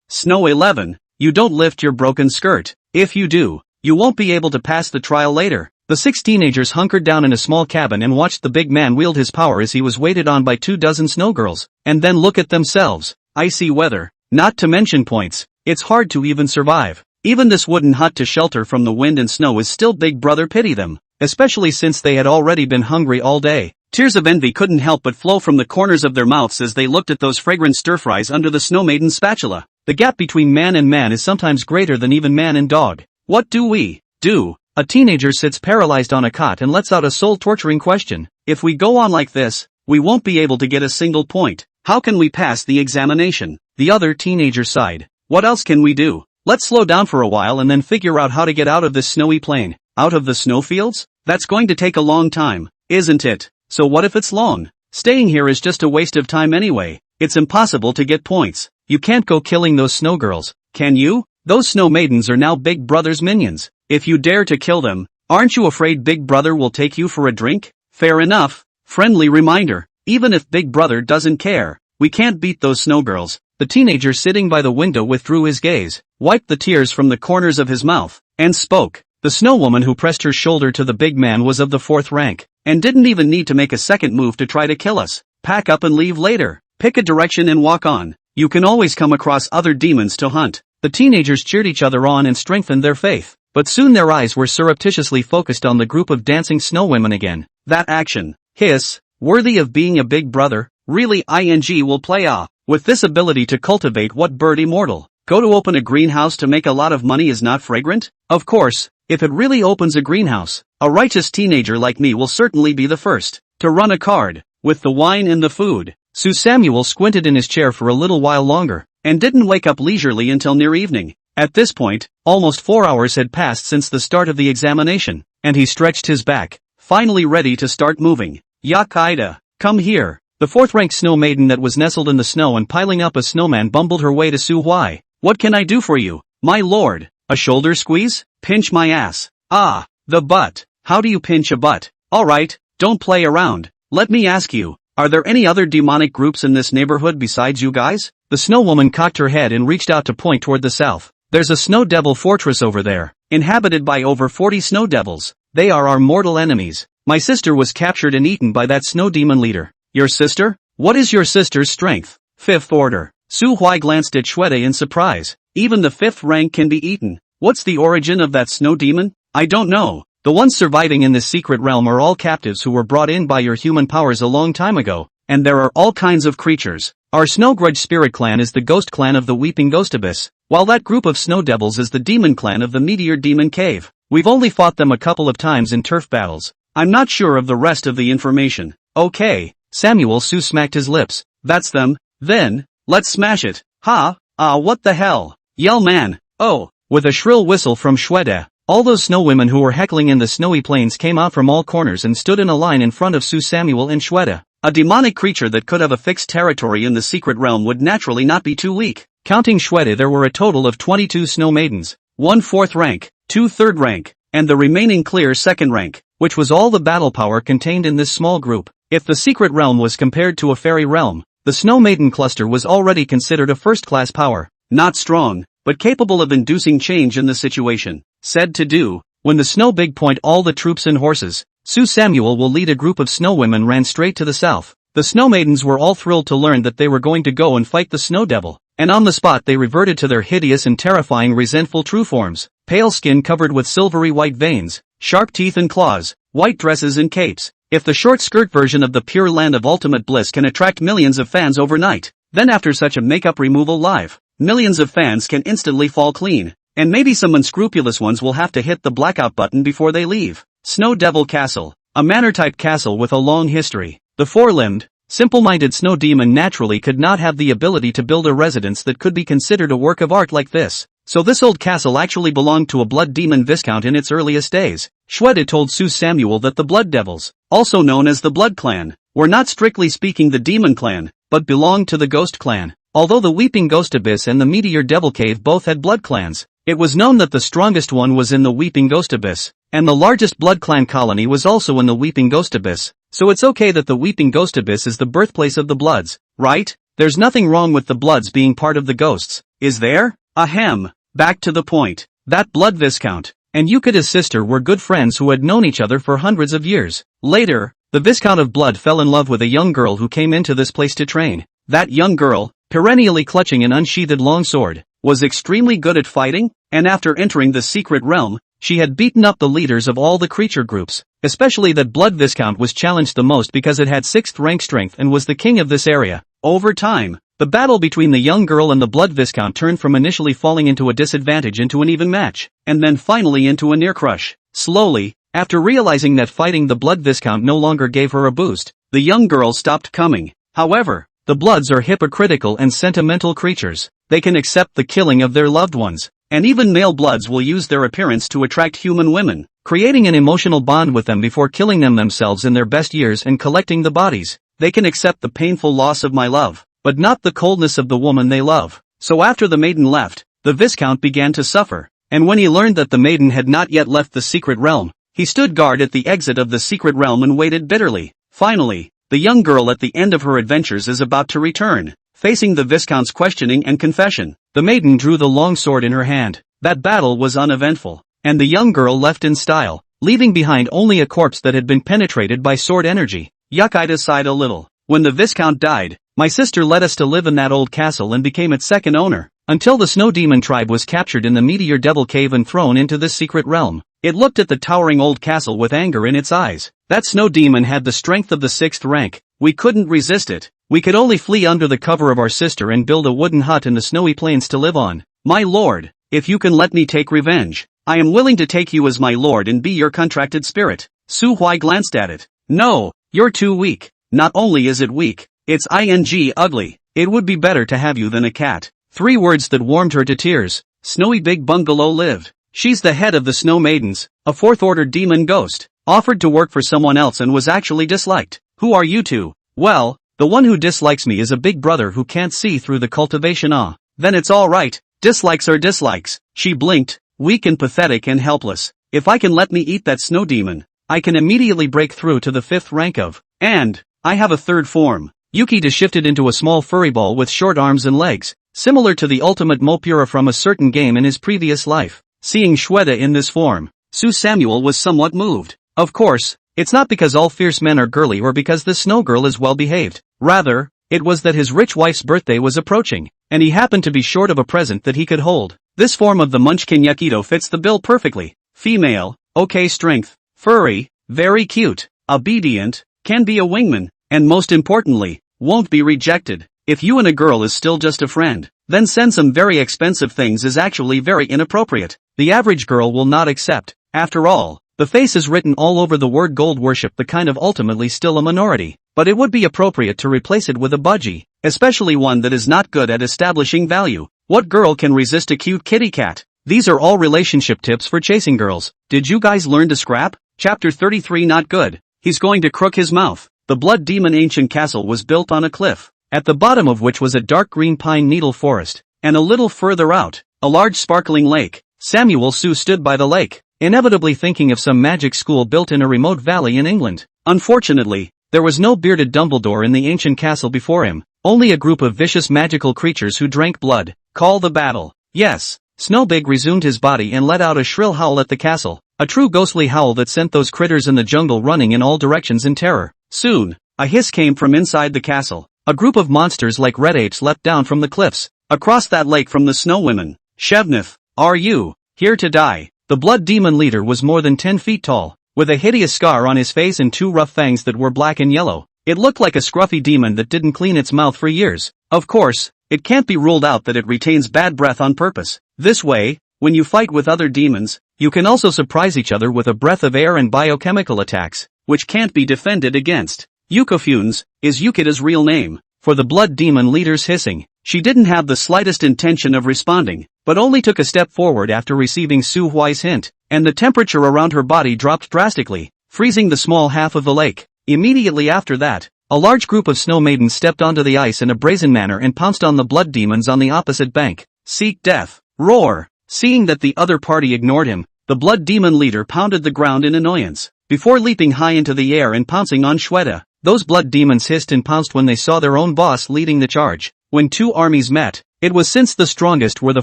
Snow 11. You don't lift your broken skirt. If you do, you won't be able to pass the trial later. The 6 teenagers hunkered down in a small cabin and watched the big man wield his power as he was waited on by 24 snow girls. And then look at themselves. Icy weather. Not to mention points. It's hard to even survive. Even this wooden hut to shelter from the wind and snow is still big brother pity them. Especially since they had already been hungry all day. Tears of envy couldn't help but flow from the corners of their mouths as they looked at those fragrant stir-fries under the snow maiden's spatula. The gap between man and man is sometimes greater than even man and dog. What do we do? A teenager sits paralyzed on a cot and lets out a soul-torturing question. If we go on like this, we won't be able to get a single point. How can we pass the examination? The other teenager sighed. What else can we do? Let's slow down for a while and then figure out how to get out of this snowy plain. Out of the snowfields? That's going to take a long time, isn't it? So what if it's long? Staying here is just a waste of time anyway. It's impossible to get points. You can't go killing those snow girls, can you? Those snow maidens are now Big Brother's minions. If you dare to kill them, aren't you afraid Big Brother will take you for a drink? Fair enough. Friendly reminder. Even if Big Brother doesn't care, we can't beat those snow girls. The teenager sitting by the window withdrew his gaze, wiped the tears from the corners of his mouth, and spoke. The snow woman who pressed her shoulder to the big man was of the 4th rank, and didn't even need to make a second move to try to kill us. Pack up and leave later. Pick a direction and walk on. You can always come across other demons to hunt. The teenagers cheered each other on and strengthened their faith, but soon their eyes were surreptitiously focused on the group of dancing snow women again. That action, hiss, worthy of being a Big Brother, really ing will play off. With this ability to cultivate what bird immortal? Go to open a greenhouse to make a lot of money is not fragrant? Of course, if it really opens a greenhouse, a righteous teenager like me will certainly be the first to run a card. With the wine and the food, Sue Samuel squinted in his chair for a little while longer, and didn't wake up leisurely until near evening. At this point, almost 4 hours had passed since the start of the examination, and he stretched his back, finally ready to start moving. Yak-Ida, come here. The 4th-ranked snow maiden that was nestled in the snow and piling up a snowman bumbled her way to Sue Hwai. What can I do for you, my lord? A shoulder squeeze? Pinch my ass. Ah, the butt. How do you pinch a butt? Alright, don't play around. Let me ask you, are there any other demonic groups in this neighborhood besides you guys? The snow woman cocked her head and reached out to point toward the south. There's a snow devil fortress over there, inhabited by over 40 snow devils. They are our mortal enemies. My sister was captured and eaten by that snow demon leader. Your sister? What is your sister's strength? 5th order. Sue Hwai glanced at Shweta in surprise. Even the 5th rank can be eaten. What's the origin of that snow demon? I don't know. The ones surviving in this secret realm are all captives who were brought in by your human powers a long time ago, and there are all kinds of creatures. Our Snow Grudge Spirit Clan is the Ghost Clan of the Weeping Ghost Abyss, while that group of Snow Devils is the Demon Clan of the Meteor Demon Cave. We've only fought them a couple of times in turf battles. I'm not sure of the rest of the information. Okay. Samuel Sue smacked his lips. That's them. Then, let's smash it. What the hell? Yell man. Oh, with a shrill whistle from Shweta, all those snow women who were heckling in the snowy plains came out from all corners and stood in a line in front of Sue Samuel and Shweta. A demonic creature that could have a fixed territory in the secret realm would naturally not be too weak. Counting Shweta, there were a total of 22 snow maidens, 1 4th rank, 2 3rd rank, and the remaining clear 2nd rank, which was all the battle power contained in this small group. If the secret realm was compared to a fairy realm, the Snow Maiden cluster was already considered a first-class power. Not strong, but capable of inducing change in the situation. Said to do, when the snow big point all the troops and horses, Sue Samuel will lead a group of snow women ran straight to the south. The Snow Maidens were all thrilled to learn that they were going to go and fight the Snow Devil, and on the spot they reverted to their hideous and terrifying resentful true forms. Pale skin covered with silvery white veins, sharp teeth and claws, white dresses and capes. If the short skirt version of the Pure Land of Ultimate Bliss can attract millions of fans overnight, then after such a makeup removal live, millions of fans can instantly fall clean, and maybe some unscrupulous ones will have to hit the blackout button before they leave. Snow Devil Castle, a manor-type castle with a long history. The four-limbed, simple-minded snow demon naturally could not have the ability to build a residence that could be considered a work of art like this. So this old castle actually belonged to a blood demon viscount in its earliest days. Shweta told Sue Samuel that the Blood Devils, also known as the Blood Clan, were not strictly speaking the Demon Clan, but belonged to the Ghost Clan. Although the Weeping Ghost Abyss and the Meteor Devil Cave both had blood clans, it was known that the strongest one was in the Weeping Ghost Abyss, and the largest Blood Clan colony was also in the Weeping Ghost Abyss. So it's okay that the Weeping Ghost Abyss is the birthplace of the Bloods, right? There's nothing wrong with the Bloods being part of the Ghosts, is there? Ahem. Back to the point. That Blood Viscount and Yukida's sister were good friends who had known each other for hundreds of years. Later, the Viscount of Blood fell in love with a young girl who came into this place to train. That young girl, perennially clutching an unsheathed longsword, was extremely good at fighting, and after entering the secret realm, she had beaten up the leaders of all the creature groups, especially that Blood Viscount was challenged the most because it had 6th rank strength and was the king of this area. Over time, the battle between the young girl and the Blood Viscount turned from initially falling into a disadvantage into an even match, and then finally into a near crush. Slowly, after realizing that fighting the Blood Viscount no longer gave her a boost, the young girl stopped coming. However, The Bloods are hypocritical and sentimental creatures. They can accept the killing of their loved ones. And even male Bloods will use their appearance to attract human women, creating an emotional bond with them before killing them themselves in their best years and collecting the bodies. They can accept the painful loss of my love, but not the coldness of the woman they love. So after the maiden left, the Viscount began to suffer. And when he learned that the maiden had not yet left the secret realm, he stood guard at the exit of the secret realm and waited bitterly. Finally, the young girl at the end of her adventures is about to return. Facing the Viscount's questioning and confession, the maiden drew the long sword in her hand. That battle was uneventful, and the young girl left in style, leaving behind only a corpse that had been penetrated by sword energy. Yukita sighed a little. When the Viscount died, my sister led us to live in that old castle and became its second owner, until the Snow Demon tribe was captured in the Meteor Devil Cave and thrown into this secret realm. It looked at the towering old castle with anger in its eyes. That Snow Demon had the strength of the 6th rank. We couldn't resist it. We could only flee under the cover of our sister and build a wooden hut in the snowy plains to live on. My lord, if you can let me take revenge, I am willing to take you as my lord and be your contracted spirit. Su Huai glanced at it. No, you're too weak. Not only is it weak, it's ugly. It would be better to have you than a cat. 3 words that warmed her to tears. Snowy Big Bungalow lived. She's the head of the Snow Maidens, a 4th-order demon ghost, offered to work for someone else and was actually disliked. Who are you two? Well, the one who dislikes me is a big brother who can't see through the cultivation. Then it's alright, dislikes are dislikes. She blinked, weak and pathetic and helpless. If I can let me eat that snow demon, I can immediately break through to the 5th rank of, and I have a 3rd form. Yukita shifted into a small furry ball with short arms and legs, similar to the ultimate Mopura from a certain game in his previous life. Seeing Shweta in this form, Su Samuel was somewhat moved. Of course, it's not because all fierce men are girly or because the snow girl is well behaved. Rather, it was that his rich wife's birthday was approaching, and he happened to be short of a present that he could hold. This form of the Munchkin Yakido fits the bill perfectly. Female, okay strength, furry, very cute, obedient, can be a wingman, and most importantly, won't be rejected. If you and a girl is still just a friend, then send some very expensive things is actually very inappropriate. The average girl will not accept. After all, the face is written all over the word gold worship, the kind of ultimately still a minority, but it would be appropriate to replace it with a budgie, especially one that is not good at establishing value. What girl can resist a cute kitty cat? These are all relationship tips for chasing girls. Did you guys learn to scrap? Chapter 33 Not good. He's going to crook his mouth. The Blood Demon ancient castle was built on a cliff, at the bottom of which was a dark green pine needle forest, and a little further out, a large sparkling lake. Samuel Su stood by the lake, inevitably thinking of some magic school built in a remote valley in England. Unfortunately, there was no bearded Dumbledore in the ancient castle before him, only a group of vicious magical creatures who drank blood. Call the battle. Yes. Snowbig resumed his body and let out a shrill howl at the castle, a true ghostly howl that sent those critters in the jungle running in all directions in terror. Soon, a hiss came from inside the castle. A group of monsters like red apes leapt down from the cliffs, across that lake from the Snow Women. Shevnith, are you here to die? The Blood Demon leader was more than 10 feet tall, with a hideous scar on his face and 2 rough fangs that were black and yellow. It looked like a scruffy demon that didn't clean its mouth for years. Of course, it can't be ruled out that it retains bad breath on purpose. This way, when you fight with other demons, you can also surprise each other with a breath of air and biochemical attacks, which can't be defended against. Yukofunes is Yukita's real name. For the Blood Demon leader's hissing, she didn't have the slightest intention of responding, but only took a step forward after receiving Su Huai's hint, and the temperature around her body dropped drastically, freezing the small half of the lake. Immediately after that, a large group of snow maidens stepped onto the ice in a brazen manner and pounced on the blood demons on the opposite bank. Seek death. Roar. Seeing that the other party ignored him, the Blood Demon leader pounded the ground in annoyance, before leaping high into the air and pouncing on Shweta. Those blood demons hissed and pounced when they saw their own boss leading the charge. When 2 armies met, it was since the strongest were the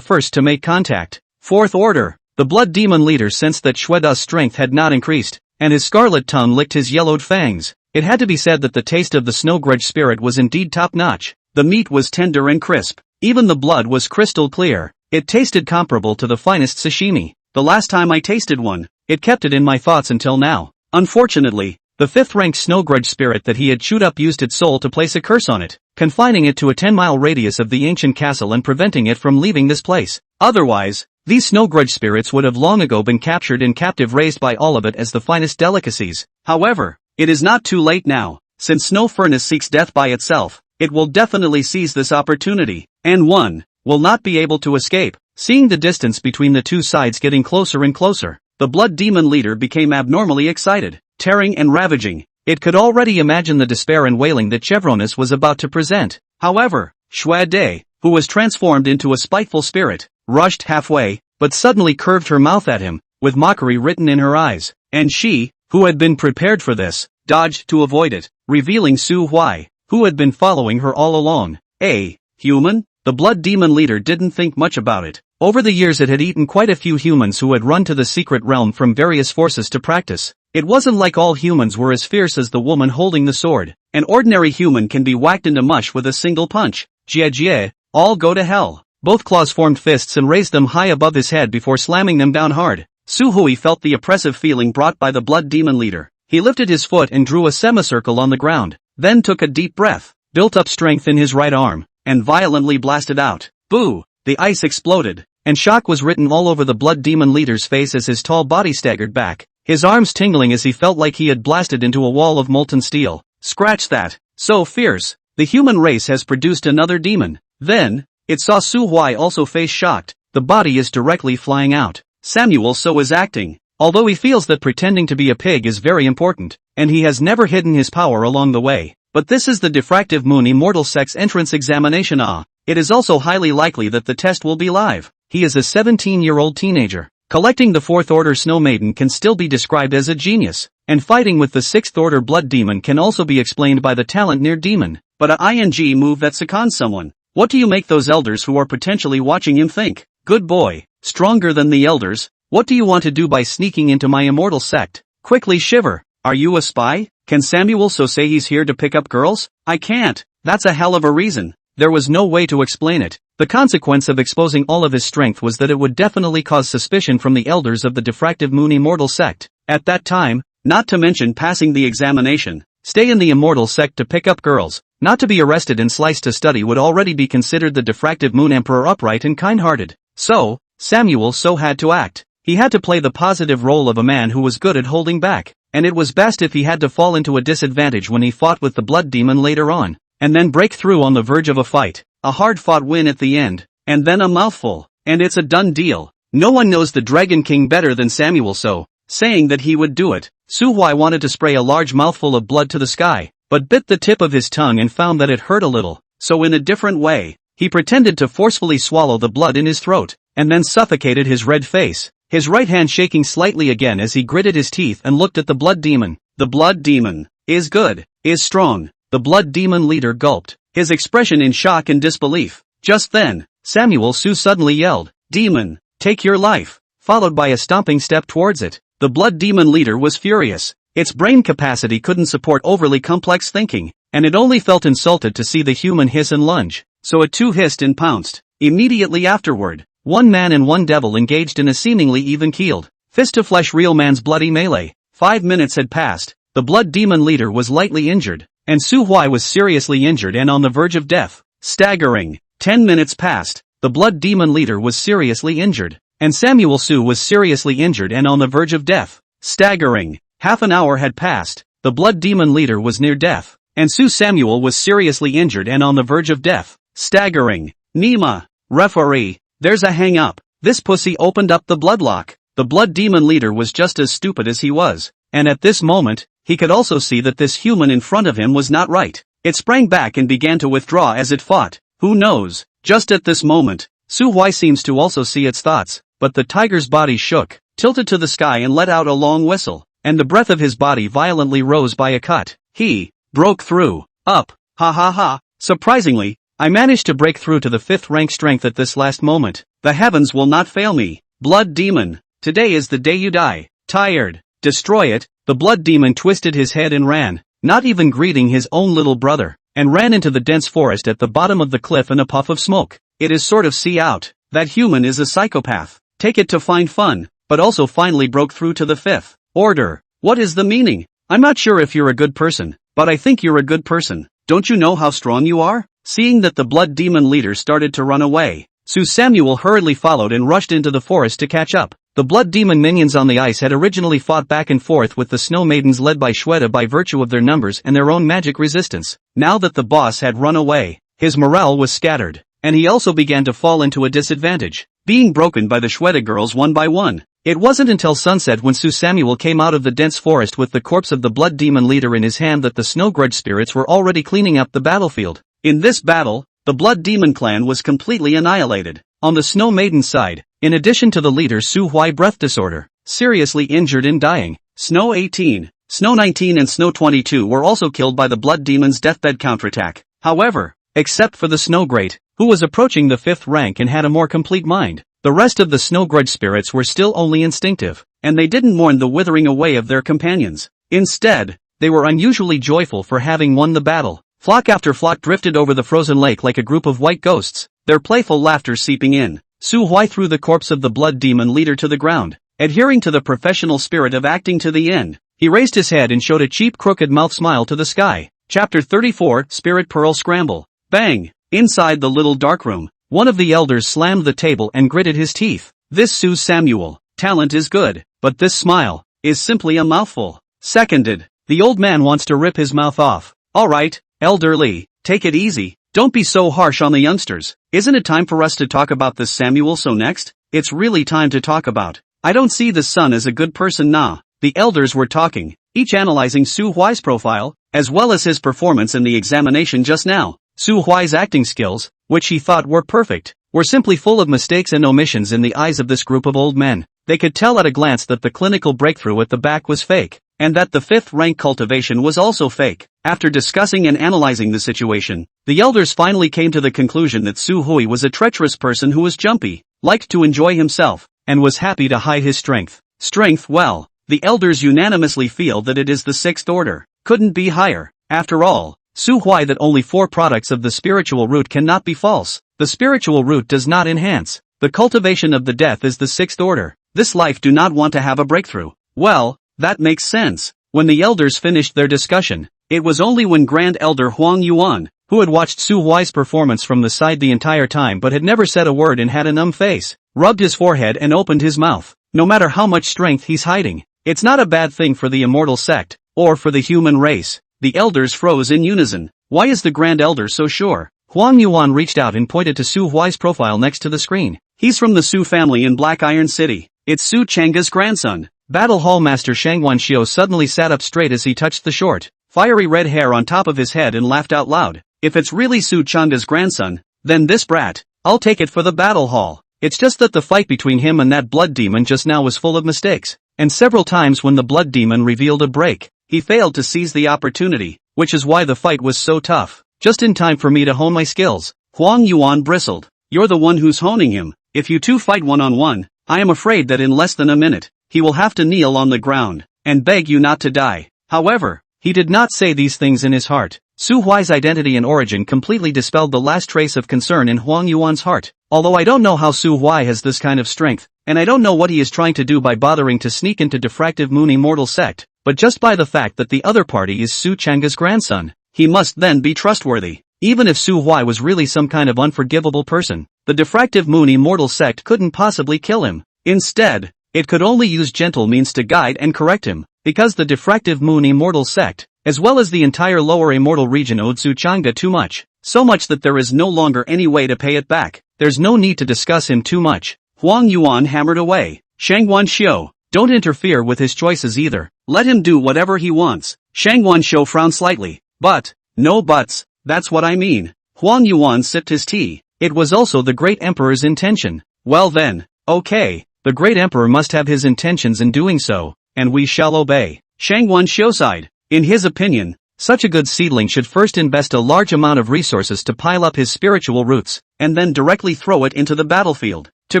first to make contact. 4th order. The Blood Demon leader sensed that Shweta's strength had not increased, and his scarlet tongue licked his yellowed fangs. It had to be said that the taste of the Snow Grudge spirit was indeed top-notch. The meat was tender and crisp. Even the blood was crystal clear. It tasted comparable to the finest sashimi. The last time I tasted one, it kept it in my thoughts until now. Unfortunately, the 5th-ranked Snow Grudge spirit that he had chewed up used its soul to place a curse on it, confining it to a 10-mile radius of the ancient castle and preventing it from leaving this place. Otherwise, these Snow Grudge spirits would have long ago been captured and captive raised by all of it as the finest delicacies. However, it is not too late now, since Snow Furnace seeks death by itself. It will definitely seize this opportunity, and one will not be able to escape. Seeing the distance between the two sides getting closer and closer, the blood demon leader became abnormally excited, tearing and ravaging. It could already imagine the despair and wailing that Chevronus was about to present. However, Xuade, who was transformed into a spiteful spirit, rushed halfway, but suddenly curved her mouth at him, with mockery written in her eyes, and she, who had been prepared for this, dodged to avoid it, revealing Su Huai, who had been following her all along. A human? The blood demon leader didn't think much about it. Over the years it had eaten quite a few humans who had run to the secret realm from various forces to practice. It wasn't like all humans were as fierce as the woman holding the sword. An ordinary human can be whacked into mush with a single punch. Jie, all go to hell. Both claws formed fists and raised them high above his head before slamming them down hard. Su Hui felt the oppressive feeling brought by the blood demon leader. He lifted his foot and drew a semicircle on the ground, then took a deep breath, built up strength in his right arm, and violently blasted out. Boo! The ice exploded, and shock was written all over the blood demon leader's face as his tall body staggered back, his arms tingling as he felt like he had blasted into a wall of molten steel. Scratch that! So fierce! The human race has produced another demon. Then, it saw Su Huai also face shocked. The body is directly flying out. Samuel So is acting. Although he feels that pretending to be a pig is very important, and he has never hidden his power along the way. But this is the Diffractive Moon Immortal Sex Entrance Examination. It is also highly likely that the test will be live. He is a 17-year-old teenager. Collecting the 4th Order Snow Maiden can still be described as a genius, and fighting with the 6th Order Blood Demon can also be explained by the talent near Demon. But a ing move that secons someone. What do you make those elders who are potentially watching him think? Good boy, stronger than the elders. What do you want to do by sneaking into my immortal sect? Quickly shiver. Are you a spy? Can Samuel So say he's here to pick up girls? I can't. That's a hell of a reason. There was no way to explain it. The consequence of exposing all of his strength was that it would definitely cause suspicion from the elders of the Diffractive Moon Immortal Sect. At that time, not to mention passing the examination, stay in the Immortal Sect to pick up girls, not to be arrested and sliced to study would already be considered the Diffractive Moon Emperor upright and kind-hearted. So, Samuel So had to act. He had to play the positive role of a man who was good at holding back, and it was best if he had to fall into a disadvantage when he fought with the blood demon later on, and then break through on the verge of a fight, a hard-fought win at the end, and then a mouthful, and it's a done deal. No one knows the Dragon King better than Samuel So, saying that he would do it. Su Huai wanted to spray a large mouthful of blood to the sky, but bit the tip of his tongue and found that it hurt a little, so in a different way, he pretended to forcefully swallow the blood in his throat, and then suffocated his red face, his right hand shaking slightly again as he gritted his teeth and looked at the blood demon. The blood demon is good, is strong. The blood demon leader gulped, his expression in shock and disbelief. Just then, Samuel So suddenly yelled, "Demon, take your life," followed by a stomping step towards it. The blood demon leader was furious. Its brain capacity couldn't support overly complex thinking, and it only felt insulted to see the human hiss and lunge, so it too hissed and pounced. Immediately afterward, one man and one devil engaged in a seemingly even-keeled, fist-to-flesh real man's bloody melee. 5 minutes had passed. The blood demon leader was lightly injured, and Su Huai was seriously injured and on the verge of death. Staggering. 10 minutes passed. The blood demon leader was seriously injured, and Samuel So was seriously injured and on the verge of death. Staggering. Half an hour had passed. The blood demon leader was near death, and Su Samuel was seriously injured and on the verge of death. Staggering. Nima. Referee. There's a hang-up. This pussy opened up the bloodlock. The blood demon leader was just as stupid as he was, and at this moment, he could also see that this human in front of him was not right. It sprang back and began to withdraw as it fought. Who knows? Just at this moment, Su Huai seems to also see its thoughts, but the tiger's body shook, tilted to the sky and let out a long whistle, and the breath of his body violently rose by a cut. He broke through. Up. Ha ha ha. Surprisingly, I managed to break through to the 5th rank strength at this last moment. The heavens will not fail me. Blood demon. Today is the day you die. Tired. Destroy it. The blood demon twisted his head and ran, not even greeting his own little brother, and ran into the dense forest at the bottom of the cliff in a puff of smoke. It is sort of see out. That human is a psychopath. Take it to find fun, but also finally broke through to the 5th order. What is the meaning? I'm not sure if you're a good person, but I think you're a good person. Don't you know how strong you are? Seeing that the blood demon leader started to run away, Su Samuel hurriedly followed and rushed into the forest to catch up. The blood demon minions on the ice had originally fought back and forth with the snow maidens led by Shweta by virtue of their numbers and their own magic resistance. Now that the boss had run away, his morale was scattered, and he also began to fall into a disadvantage, being broken by the Shweta girls one by one. It wasn't until sunset when Su Samuel came out of the dense forest with the corpse of the blood demon leader in his hand that the snow grudge spirits were already cleaning up the battlefield. In this battle, the blood demon clan was completely annihilated. On the snow maiden's side, in addition to the leader Su Huai breath disorder, seriously injured and dying, Snow 18, Snow 19 and Snow 22 were also killed by the blood demon's deathbed counterattack. However, except for the Snow Great, who was approaching the 5th rank and had a more complete mind, the rest of the snow grudge spirits were still only instinctive, and they didn't mourn the withering away of their companions. Instead, they were unusually joyful for having won the battle. Flock after flock drifted over the frozen lake like a group of white ghosts, their playful laughter seeping in. Su Huai threw the corpse of the blood demon leader to the ground, adhering to the professional spirit of acting to the end. He raised his head and showed a cheap crooked mouth smile to the sky. Chapter 34, Spirit Pearl Scramble. Bang! Inside the little dark room, one of the elders slammed the table and gritted his teeth. This Su Samuel, talent is good, but this smile is simply a mouthful. Seconded. The old man wants to rip his mouth off. Alright, Elder Lee, take it easy. Don't be so harsh on the youngsters. Isn't it time for us to talk about this Samuel? So next, it's really time to talk about. I don't see the son as a good person nah. The elders were talking, each analyzing Su Huai's profile, as well as his performance in the examination just now. Su Huai's acting skills, which he thought were perfect, were simply full of mistakes and omissions in the eyes of this group of old men. They could tell at a glance that the clinical breakthrough at the back was fake, and that the 5th rank cultivation was also fake. After discussing and analyzing the situation, the elders finally came to the conclusion that Su Hui was a treacherous person who was jumpy, liked to enjoy himself, and was happy to hide his strength. Strength, well, the elders unanimously feel that it is the 6th order. Couldn't be higher. After all, Su Huai that only 4 products of the spiritual root cannot be false. The spiritual root does not enhance. The cultivation of the death is the 6th order. This life do not want to have a breakthrough. Well, that makes sense. When the elders finished their discussion, it was only when Grand Elder Huang Yuan, who had watched Su Huai's performance from the side the entire time but had never said a word and had a numb face, rubbed his forehead and opened his mouth. No matter how much strength he's hiding, it's not a bad thing for the immortal sect, or for the human race. The elders froze in unison. Why is the Grand Elder so sure? Huang Yuan reached out and pointed to Su Huai's profile next to the screen. He's from the Su family in Black Iron City. It's Su Chang'e's grandson. Battle Hall Master Shang Wanxiu suddenly sat up straight as he touched the short, fiery red hair on top of his head and laughed out loud. If it's really Su Chang'e's grandson, then this brat, I'll take it for the battle hall. It's just that the fight between him and that blood demon just now was full of mistakes, and several times when the blood demon revealed a break, he failed to seize the opportunity, which is why the fight was so tough. Just in time for me to hone my skills. Huang Yuan bristled. You're the one who's honing him. If you two fight one-on-one, I am afraid that in less than a minute, he will have to kneel on the ground and beg you not to die. However, he did not say these things in his heart. Su Huai's identity and origin completely dispelled the last trace of concern in Huang Yuan's heart. Although I don't know how Su Huai has this kind of strength, and I don't know what he is trying to do by bothering to sneak into Diffractive Moon Immortal Sect, but just by the fact that the other party is Su Chang'e's grandson, he must then be trustworthy. Even if Su Huai was really some kind of unforgivable person, the Diffractive Moon Immortal Sect couldn't possibly kill him. Instead, it could only use gentle means to guide and correct him, because the Diffractive Moon Immortal Sect, as well as the entire lower immortal region owed Su Chang'e too much, so much that there is no longer any way to pay it back. There's no need to discuss him too much. Huang Yuan hammered away. Shang Wanxiu, don't interfere with his choices either. Let him do whatever he wants. Shang Wanxiu frowned slightly. But, no buts, that's what I mean. Huang Yuan sipped his tea. It was also the great emperor's intention. Well then, okay, the great emperor must have his intentions in doing so, and we shall obey. Shang Wanxiu sighed. In his opinion, such a good seedling should first invest a large amount of resources to pile up his spiritual roots, and then directly throw it into the battlefield, to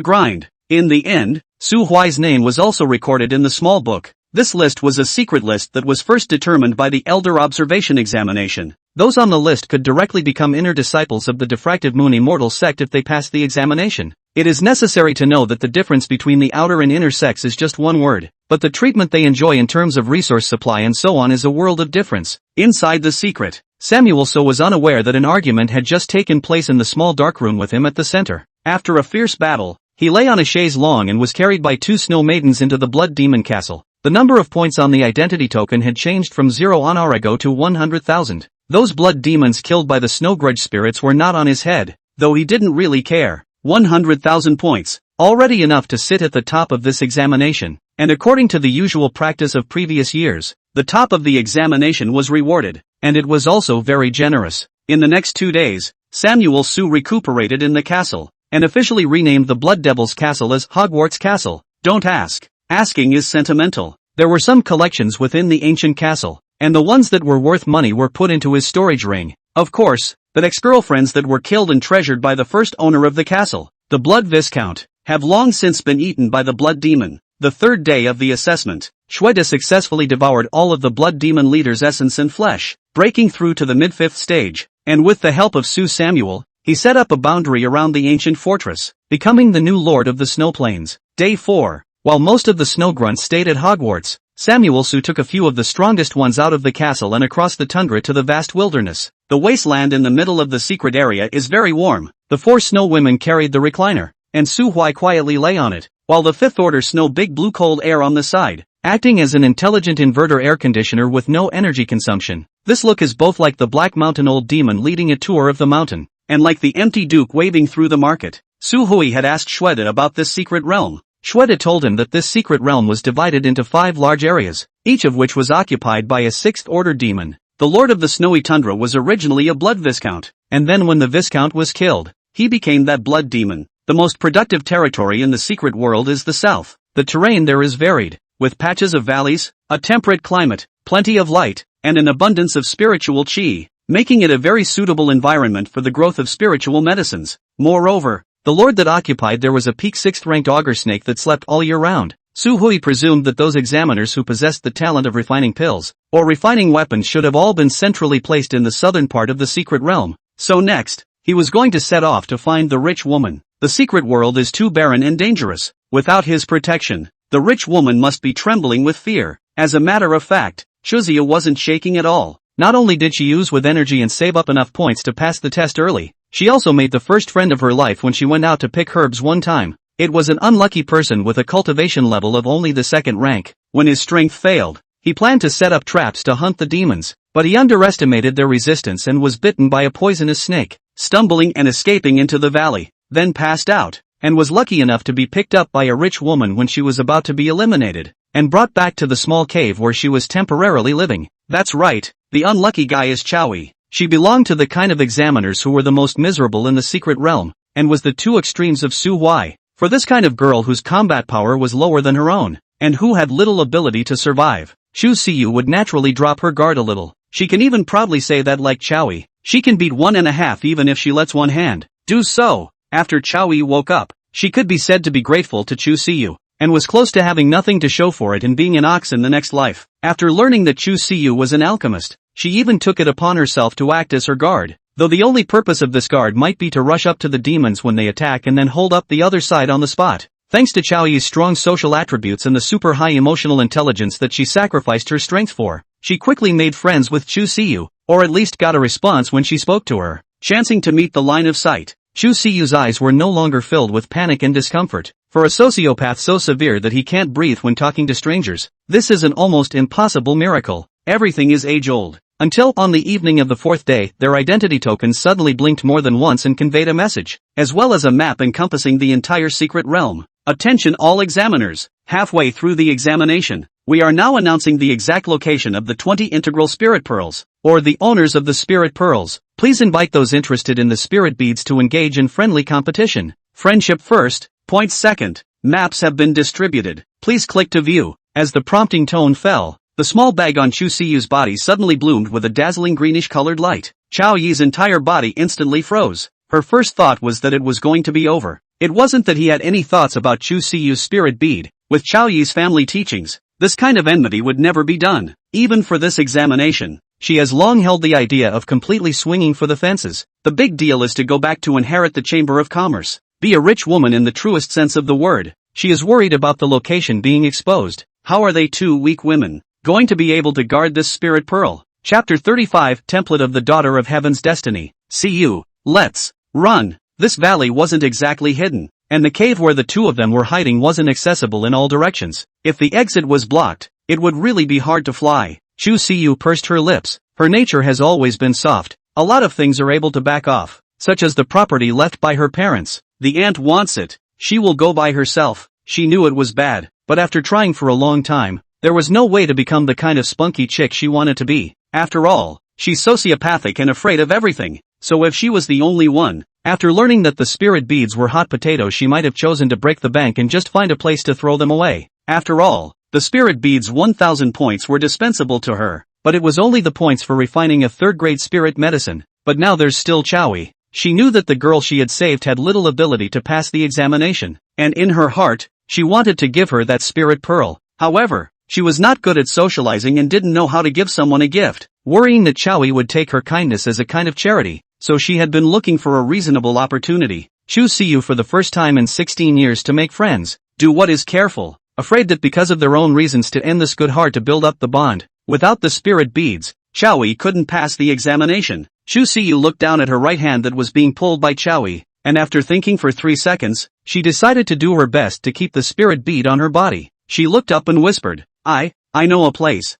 grind. In the end, Su Huai's name was also recorded in the small book. This list was a secret list that was first determined by the Elder Observation Examination. Those on the list could directly become inner disciples of the Diffractive Moon Immortal Sect if they passed the examination. It is necessary to know that the difference between the outer and inner sects is just one word, but the treatment they enjoy in terms of resource supply and so on is a world of difference. Inside the secret, Samuel So was unaware that an argument had just taken place in the small dark room with him at the center. After a fierce battle, he lay on a chaise longue and was carried by 2 snow maidens into the blood demon castle. The number of points on the identity token had changed from 0 on Arago to 100,000. Those blood demons killed by the snow grudge spirits were not on his head, though he didn't really care. 100,000 points, already enough to sit at the top of this examination, and according to the usual practice of previous years, the top of the examination was rewarded, and it was also very generous. In the next 2 days, Samuel Su recuperated in the castle, and officially renamed the Blood Devil's Castle as Hogwarts Castle. Don't ask. Asking is sentimental. There were some collections within the ancient castle, and the ones that were worth money were put into his storage ring. Of course, the ex-girlfriends that were killed and treasured by the first owner of the castle, the Blood Viscount, have long since been eaten by the Blood Demon. The third day of the assessment, Shweta successfully devoured all of the Blood Demon leader's essence and flesh, breaking through to the mid-5th stage, and with the help of Su Samuel, he set up a boundary around the ancient fortress, becoming the new lord of the snow plains. Day 4. While most of the snow grunts stayed at Hogwarts, Samuel Su took a few of the strongest ones out of the castle and across the tundra to the vast wilderness. The wasteland in the middle of the secret area is very warm. The 4 snow women carried the recliner, and Su Hui quietly lay on it, while the 5th order snow big blew cold air on the side, acting as an intelligent inverter air conditioner with no energy consumption. This look is both like the Black Mountain Old Demon leading a tour of the mountain, and like the empty Duke waving through the market. Su Hui had asked Shweta about this secret realm. Shweta told him that this secret realm was divided into 5 large areas, each of which was occupied by a 6th order demon. The Lord of the Snowy Tundra was originally a blood viscount, and then when the viscount was killed, he became that blood demon. The most productive territory in the secret world is the south. The terrain there is varied, with patches of valleys, a temperate climate, plenty of light, and an abundance of spiritual chi, making it a very suitable environment for the growth of spiritual medicines. Moreover, the lord that occupied there was a peak 6th-ranked augur snake that slept all year round. Su Hui presumed that those examiners who possessed the talent of refining pills, or refining weapons should have all been centrally placed in the southern part of the secret realm. So next, he was going to set off to find the rich woman. The secret world is too barren and dangerous. Without his protection, the rich woman must be trembling with fear. As a matter of fact, Chuzia wasn't shaking at all. Not only did she use with energy and save up enough points to pass the test early, she also made the first friend of her life when she went out to pick herbs one time. It was an unlucky person with a cultivation level of only the 2nd rank. When his strength failed, he planned to set up traps to hunt the demons, but he underestimated their resistance and was bitten by a poisonous snake, stumbling and escaping into the valley, then passed out, and was lucky enough to be picked up by a rich woman when she was about to be eliminated, and brought back to the small cave where she was temporarily living. That's right, the unlucky guy is Chowie. She belonged to the kind of examiners who were the most miserable in the secret realm, and was the 2 extremes of Su Hui. For this kind of girl whose combat power was lower than her own, and who had little ability to survive, Chu Siyu would naturally drop her guard a little. She can even proudly say that like Chowie, she can beat 1.5 even if she lets one hand do so. After Chowie woke up, she could be said to be grateful to Chu Siyu, and was close to having nothing to show for it and being an ox in the next life. After learning that Chu Siyu was an alchemist, she even took it upon herself to act as her guard, though the only purpose of this guard might be to rush up to the demons when they attack and then hold up the other side on the spot. Thanks to Chowi's strong social attributes and the super high emotional intelligence that she sacrificed her strength for, she quickly made friends with Chu Siyu, or at least got a response when she spoke to her. Chancing to meet the line of sight, Chu Siyu's eyes were no longer filled with panic and discomfort. For a sociopath so severe that he can't breathe when talking to strangers, this is an almost impossible miracle. Everything is age-old. Until, on the evening of the 4th day, their identity tokens suddenly blinked more than once and conveyed a message, as well as a map encompassing the entire secret realm. Attention all examiners! Halfway through the examination, we are now announcing the exact location of the 20 integral spirit pearls, or the owners of the spirit pearls. Please invite those interested in the spirit beads to engage in friendly competition. Friendship first, points second. Maps have been distributed. Please click to view. As the prompting tone fell, the small bag on Chu Siyu's body suddenly bloomed with a dazzling greenish-colored light. Chao Yi's entire body instantly froze. Her first thought was that it was going to be over. It wasn't that he had any thoughts about Chu Siyu's spirit bead. With Chao Yi's family teachings, this kind of enmity would never be done. Even for this examination, she has long held the idea of completely swinging for the fences. The big deal is to go back to inherit the Chamber of Commerce. Be a rich woman in the truest sense of the word. She is worried about the location being exposed. How are they 2 weak women going to be able to guard this spirit pearl? Chapter 35, Template of the Daughter of Heaven's Destiny. See you. Let's run. This valley wasn't exactly hidden, and the cave where the two of them were hiding wasn't accessible in all directions. If the exit was blocked, it would really be hard to fly. Chu Siyu pursed her lips. Her nature has always been soft. A lot of things are able to back off, such as the property left by her parents. The aunt wants it. She will go by herself. She knew it was bad, but after trying for a long time, there was no way to become the kind of spunky chick she wanted to be. After all, she's sociopathic and afraid of everything. So if she was the only one, after learning that the spirit beads were hot potatoes, she might have chosen to break the bank and just find a place to throw them away. After all, the spirit beads' 1,000 points were dispensable to her, but it was only the points for refining a third-grade spirit medicine. But now there's still Chowie. She knew that the girl she had saved had little ability to pass the examination, and in her heart, she wanted to give her that spirit pearl. However, she was not good at socializing and didn't know how to give someone a gift, worrying that Chowie would take her kindness as a kind of charity, so she had been looking for a reasonable opportunity. Choose see you for the first time in 16 years to make friends. Do what is careful, afraid that because of their own reasons to end this good hard to build up the bond. Without the spirit beads, Chowie couldn't pass the examination. Chu Siyu looked down at her right hand that was being pulled by Chowie, and after thinking for 3 seconds, she decided to do her best to keep the spirit bead on her body. She looked up and whispered, I know a place.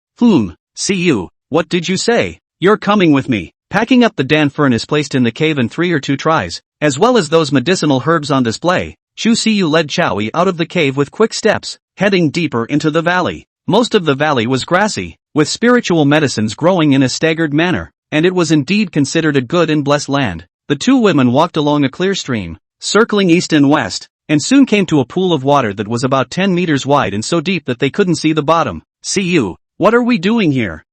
See you. What did you say? You're coming with me. Packing up the Dan furnace placed in the cave in 3 or 2 tries, as well as those medicinal herbs on display, Chu Siyu led Chowie out of the cave with quick steps, heading deeper into the valley. Most of the valley was grassy, with spiritual medicines growing in a staggered manner, and it was indeed considered a good and blessed land. The two women walked along a clear stream, circling east and west, and soon came to a pool of water that was about 10 meters wide and so deep that they couldn't see the bottom. See you. What are we doing here?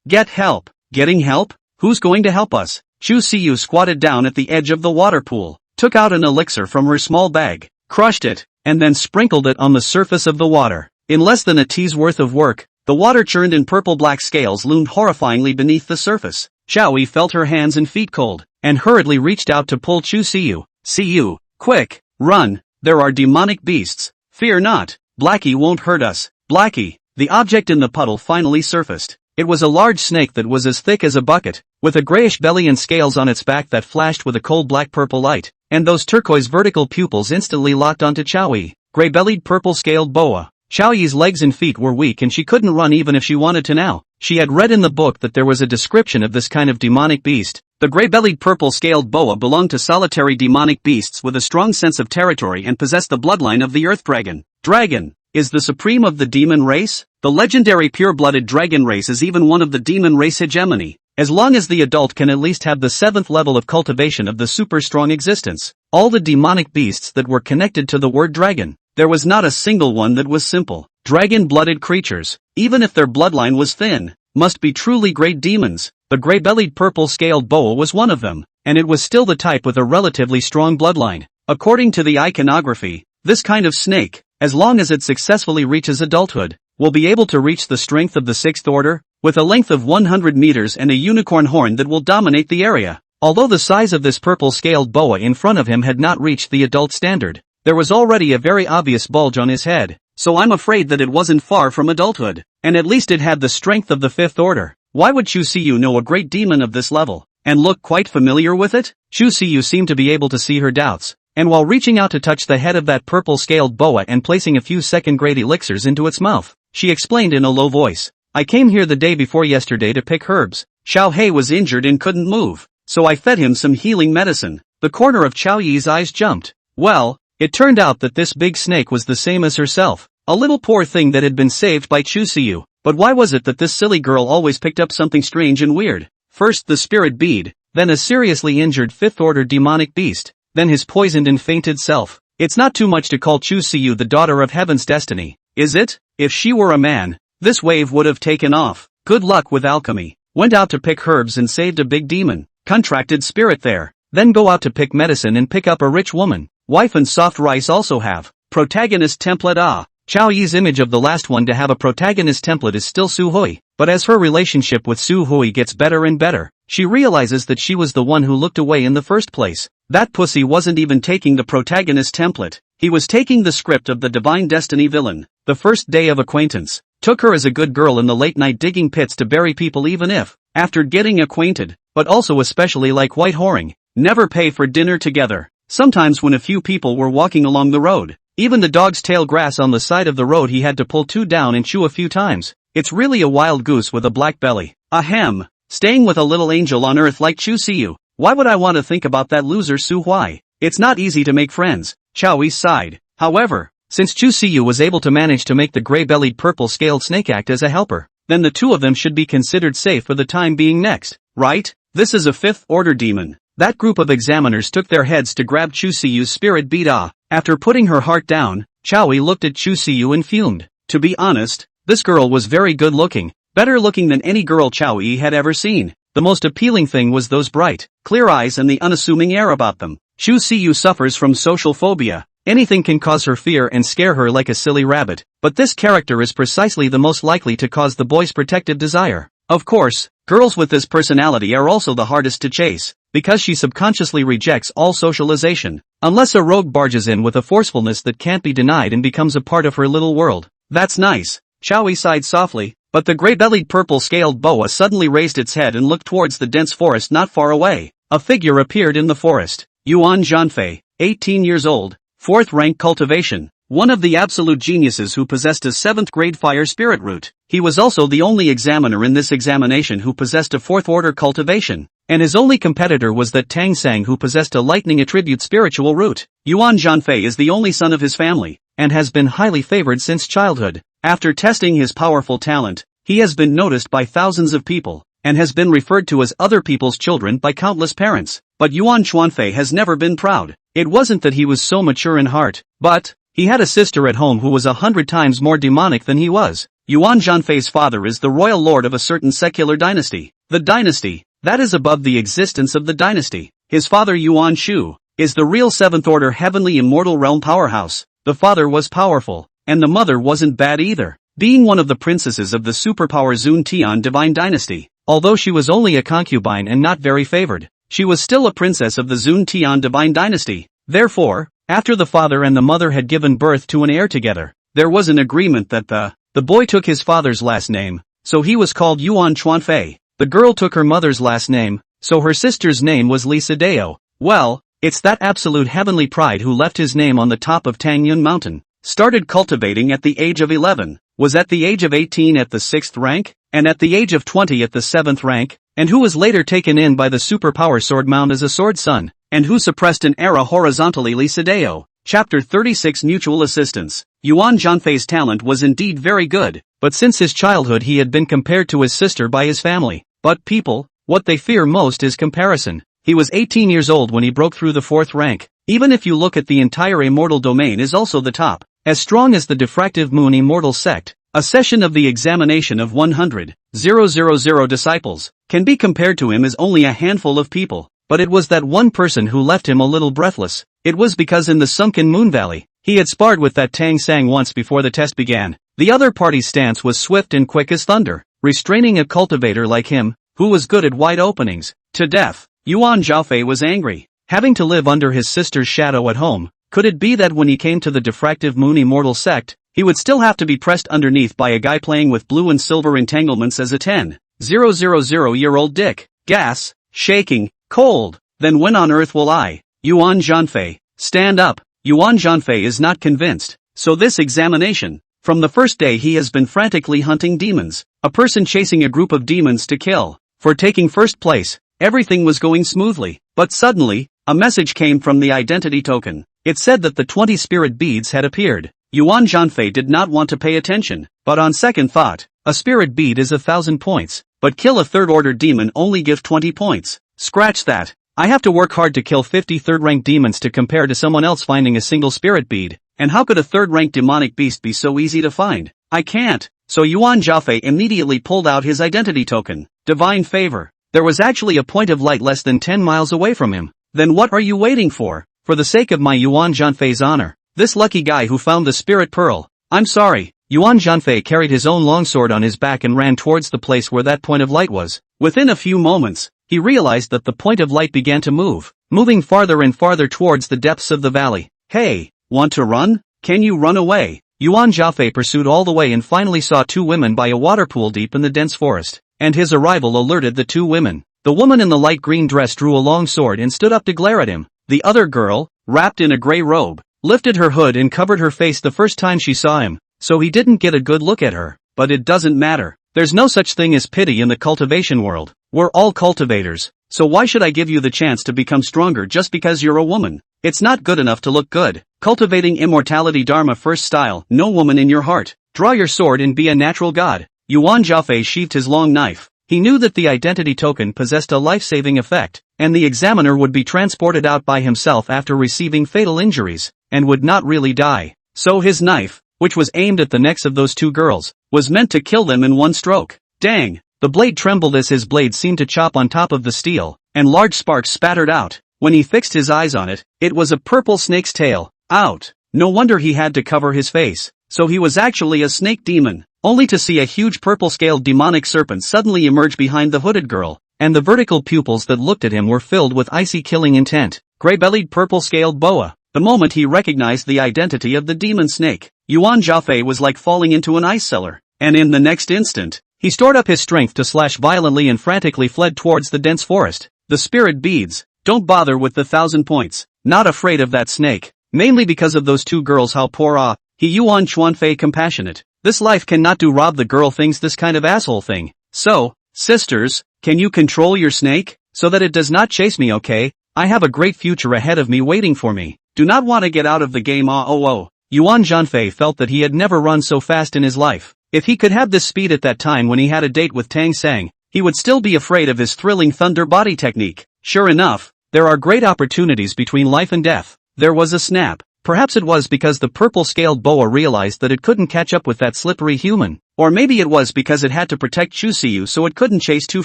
Get help. Getting help? Who's going to help us? Chu Siyu squatted down at the edge of the water pool, took out an elixir from her small bag, crushed it, and then sprinkled it on the surface of the water. In less than a tea's worth of work, the water churned and purple-black scales loomed horrifyingly beneath the surface. Chowie felt her hands and feet cold, and hurriedly reached out to pull Chu Siyu. See you. Quick, run, there are demonic beasts. Fear not, Blackie won't hurt us. Blackie. The object in the puddle finally surfaced. It was a large snake that was as thick as a bucket, with a grayish belly and scales on its back that flashed with a cold black-purple light, and those turquoise vertical pupils instantly locked onto Chowie. Gray-bellied purple-scaled boa. Chowie's legs and feet were weak and she couldn't run even if she wanted to now. She had read in the book that there was a description of this kind of demonic beast. The gray-bellied purple-scaled boa belonged to solitary demonic beasts with a strong sense of territory and possessed the bloodline of the earth dragon. Dragon is the supreme of the demon race. The legendary pure-blooded dragon race is even one of the demon race hegemony, as long as the adult can at least have the 7th level of cultivation of the super-strong existence. All the demonic beasts that were connected to the word dragon, there was not a single one that was simple. Dragon-blooded creatures, even if their bloodline was thin, must be truly great demons. The gray-bellied purple-scaled boa was one of them, and it was still the type with a relatively strong bloodline. According to the iconography, this kind of snake, as long as it successfully reaches adulthood, will be able to reach the strength of the 6th order, with a length of 100 meters and a unicorn horn that will dominate the area. Although the size of this purple-scaled boa in front of him had not reached the adult standard, there was already a very obvious bulge on his head, so I'm afraid that it wasn't far from adulthood, and at least it had the strength of the 5th order. Why would Chu Siyu know a great demon of this level, and look quite familiar with it? Chu Siyu seemed to be able to see her doubts, and while reaching out to touch the head of that purple-scaled boa and placing a few second-grade elixirs into its mouth, she explained in a low voice, I came here the day before yesterday to pick herbs. Xiao Hei was injured and couldn't move, so I fed him some healing medicine. The corner of Chao Yi's eyes jumped. Well, it turned out that this big snake was the same as herself, a little poor thing that had been saved by Chu Siyu. But why was it that this silly girl always picked up something strange and weird? First the spirit bead, then a seriously injured 5th order demonic beast, then his poisoned and fainted self. It's not too much to call Chu Siyu the daughter of heaven's destiny, is it? If she were a man, this wave would have taken off. Good luck with alchemy. Went out to pick herbs and saved a big demon. Contracted spirit there. Then go out to pick medicine and pick up a rich woman. Wife and soft rice also have. Protagonist template. Chao Yi's image of the last one to have a protagonist template is still Su Hui, but as her relationship with Su Hui gets better and better, she realizes that she was the one who looked away in the first place. That pussy wasn't even taking the protagonist template, he was taking the script of the Divine Destiny villain. The first day of acquaintance, took her as a good girl in the late night digging pits to bury people even if, after getting acquainted, but also especially like white whoring, never pay for dinner together. Sometimes when a few people were walking along the road, even the dog's tail grass on the side of the road he had to pull two down and chew a few times. It's really a wild goose with a black belly. Ahem. Staying with a little angel on earth like Chu Siyu. Why would I want to think about that loser Su Huai? It's not easy to make friends. Chowie sighed. However, since Chu Siyu was able to manage to make the gray-bellied purple-scaled snake act as a helper, then the two of them should be considered safe for the time being next, right? This is a fifth-order demon. That group of examiners took their heads to grab Chu Siyu's spirit bead. After putting her heart down, Chowie looked at Chu Siyu and fumed. To be honest, this girl was very good looking, better looking than any girl Chowie had ever seen. The most appealing thing was those bright, clear eyes and the unassuming air about them. Chu Siyu suffers from social phobia. Anything can cause her fear and scare her like a silly rabbit, but this character is precisely the most likely to cause the boy's protective desire. Of course, girls with this personality are also the hardest to chase, because she subconsciously rejects all socialization, unless a rogue barges in with a forcefulness that can't be denied and becomes a part of her little world. That's nice. Chowie sighed softly, but the gray-bellied purple-scaled boa suddenly raised its head and looked towards the dense forest not far away. A figure appeared in the forest. Yuan Zhanfei, 18 years old, 4th rank cultivation, one of the absolute geniuses who possessed a 7th grade fire spirit root. He was also the only examiner in this examination who possessed a 4th order cultivation, and his only competitor was that Tang Sang who possessed a lightning attribute spiritual root. Yuan Zhanfei is the only son of his family, and has been highly favored since childhood. After testing his powerful talent, he has been noticed by thousands of people, and has been referred to as other people's children by countless parents. But Yuan Zhanfei has never been proud. It wasn't that he was so mature in heart, but he had a sister at home who was 100 times more demonic than he was. Yuan Zhanfei's father is the royal lord of a certain secular dynasty. The dynasty, that is above the existence of the dynasty. His father Yuan Shu is the real 7th order heavenly immortal realm powerhouse. The father was powerful, and the mother wasn't bad either, being one of the princesses of the superpower Zun Tian divine dynasty. Although she was only a concubine and not very favored, she was still a princess of the Zun Tian divine dynasty. Therefore, after the father and the mother had given birth to an heir together, there was an agreement that the boy took his father's last name, so he was called Yuan Zhanfei. The girl took her mother's last name, so her sister's name was Li Sideo. Well, it's that absolute heavenly pride who left his name on the top of Tangyun Mountain. Started cultivating at the age of 11, was at the age of 18 at the 6th rank, and at the age of 20 at the 7th rank, and who was later taken in by the superpower Sword Mound as a sword son, and who suppressed an era horizontally Li Sideo. Chapter 36 Mutual Assistance. Yuan Zhanfei's talent was indeed very good, but since his childhood he had been compared to his sister by his family. But people, what they fear most is comparison. He was 18 years old when he broke through the 4th rank. Even if you look at the entire immortal domain is also the top, as strong as the diffractive moon immortal sect. A session of the examination of 100,000 disciples can be compared to him as only a handful of people, but it was that one person who left him a little breathless. It was because in the sunken moon valley, he had sparred with that Tang Sang once before the test began. The other party's stance was swift and quick as thunder, restraining a cultivator like him, who was good at wide openings, to death. Yuan Zhanfei was angry, having to live under his sister's shadow at home. Could it be that when he came to the diffractive moon immortal sect, he would still have to be pressed underneath by a guy playing with blue and silver entanglements as a 10,000-year-old dick? Gas, shaking, cold. Then when on earth will I? Yuan Zhanfei, stand up. Yuan Zhanfei is not convinced. So this examination, from the first day he has been frantically hunting demons, a person chasing a group of demons to kill. For taking first place, everything was going smoothly, but suddenly, a message came from the identity token. It said that the 20 spirit beads had appeared. Yuan Zhanfei did not want to pay attention, but on second thought, a spirit bead is 1,000 points, but kill a 3rd order demon only give 20 points. Scratch that. I have to work hard to kill 50 3rd rank demons to compare to someone else finding a single spirit bead, and how could a 3rd rank demonic beast be so easy to find? I can't. So Yuan Zhanfei immediately pulled out his identity token. Divine favor. There was actually a point of light less than 10 miles away from him. Then what are you waiting for? For the sake of my Yuan Zhanfei's honor, this lucky guy who found the spirit pearl. I'm sorry. Yuan Zhanfei carried his own longsword on his back and ran towards the place where that point of light was. Within a few moments, he realized that the point of light began to move, moving farther and farther towards the depths of the valley. Hey, want to run? Can you run away? Yuan Zhanfei pursued all the way and finally saw 2 women by a water pool deep in the dense forest, and his arrival alerted the 2 women. The woman in the light green dress drew a long sword and stood up to glare at him. The other girl, wrapped in a gray robe, lifted her hood and covered her face the first time she saw him, so he didn't get a good look at her. But it doesn't matter. There's no such thing as pity in the cultivation world. We're all cultivators. So why should I give you the chance to become stronger just because you're a woman? It's not good enough to look good. Cultivating immortality Dharma first style, no woman in your heart. Draw your sword and be a natural god. Yuan Jiafei sheathed his long knife. He knew that the identity token possessed a life-saving effect, and the examiner would be transported out by himself after receiving fatal injuries, and would not really die. So his knife, which was aimed at the necks of those two girls, was meant to kill them in one stroke. Dang! The blade trembled as his blade seemed to chop on top of the steel, and large sparks spattered out. When he fixed his eyes on it, it was a purple snake's tail. Out! No wonder he had to cover his face. So he was actually a snake demon, only to see a huge purple-scaled demonic serpent suddenly emerge behind the hooded girl, and the vertical pupils that looked at him were filled with icy killing intent. Gray-bellied purple-scaled boa. The moment he recognized the identity of the demon snake, Yuan Jiafei was like falling into an ice cellar, and in the next instant, he stored up his strength to slash violently and frantically fled towards the dense forest. The spirit beads. Don't bother with the 1,000 points. Not afraid of that snake. Mainly because of those two girls. How poor he Yuan Chuanfei compassionate. This life cannot do. Rob the girl thinks this kind of asshole thing. So, sisters, can you control your snake, so that it does not chase me? Okay? I have a great future ahead of me waiting for me. Do not want to get out of the game. Yuan Jianfei felt that he had never run so fast in his life. If he could have this speed at that time when he had a date with Tang Sang, he would still be afraid of his thrilling thunder body technique. Sure enough, there are great opportunities between life and death. There was a snap. Perhaps it was because the purple-scaled boa realized that it couldn't catch up with that slippery human. Or maybe it was because it had to protect Chu Siyu so it couldn't chase too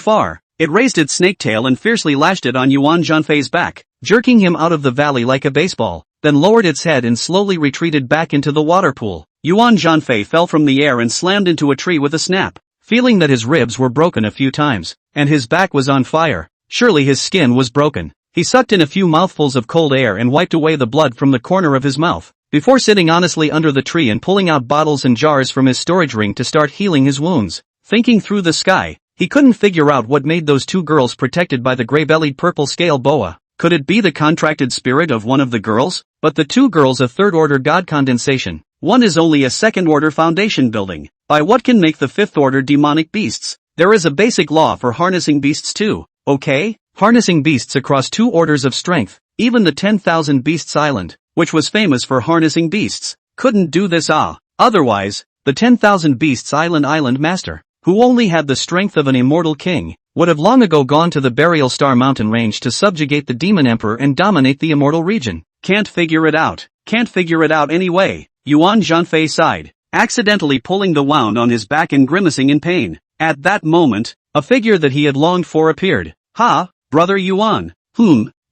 far. It raised its snake tail and fiercely lashed it on Yuan Jianfei's back, jerking him out of the valley like a baseball, then lowered its head and slowly retreated back into the water pool. Yuan Jianfei fell from the air and slammed into a tree with a snap, feeling that his ribs were broken a few times, and his back was on fire. Surely his skin was broken. He sucked in a few mouthfuls of cold air and wiped away the blood from the corner of his mouth, before sitting honestly under the tree and pulling out bottles and jars from his storage ring to start healing his wounds. Thinking through the sky, he couldn't figure out what made those two girls protected by the gray-bellied purple-scale boa. Could it be the contracted spirit of one of the girls? But the two girls a third-order god condensation. One is only a second-order foundation building. By what can make the fifth-order demonic beasts? There is a basic law for harnessing beasts too, okay? Harnessing beasts across two orders of strength. Even the 10,000 Beasts Island, which was famous for harnessing beasts, couldn't do this. Otherwise, the 10,000 Beasts Island master, who only had the strength of an immortal king, would have long ago gone to the Burial Star Mountain range to subjugate the Demon Emperor and dominate the immortal region. Can't figure it out. Can't figure it out anyway. Yuan Jianfei sighed, accidentally pulling the wound on his back and grimacing in pain. At that moment, a figure that he had longed for appeared. Ha, Brother Yuan.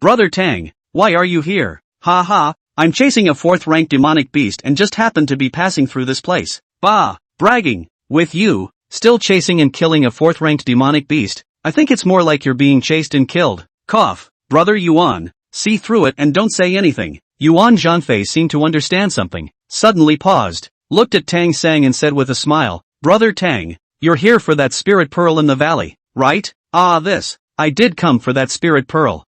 Brother Tang, why are you here? Ha ha, I'm chasing a fourth-ranked demonic beast and just happened to be passing through this place. Bah, bragging. With you, still chasing and killing a fourth-ranked demonic beast? I think it's more like you're being chased and killed. Cough. Brother Yuan, see through it and don't say anything. Yuan Jianfei seemed to understand something, suddenly paused, looked at Tang Sang and said with a smile, Brother Tang, you're here for that spirit pearl in the valley, right? I did come for that spirit pearl.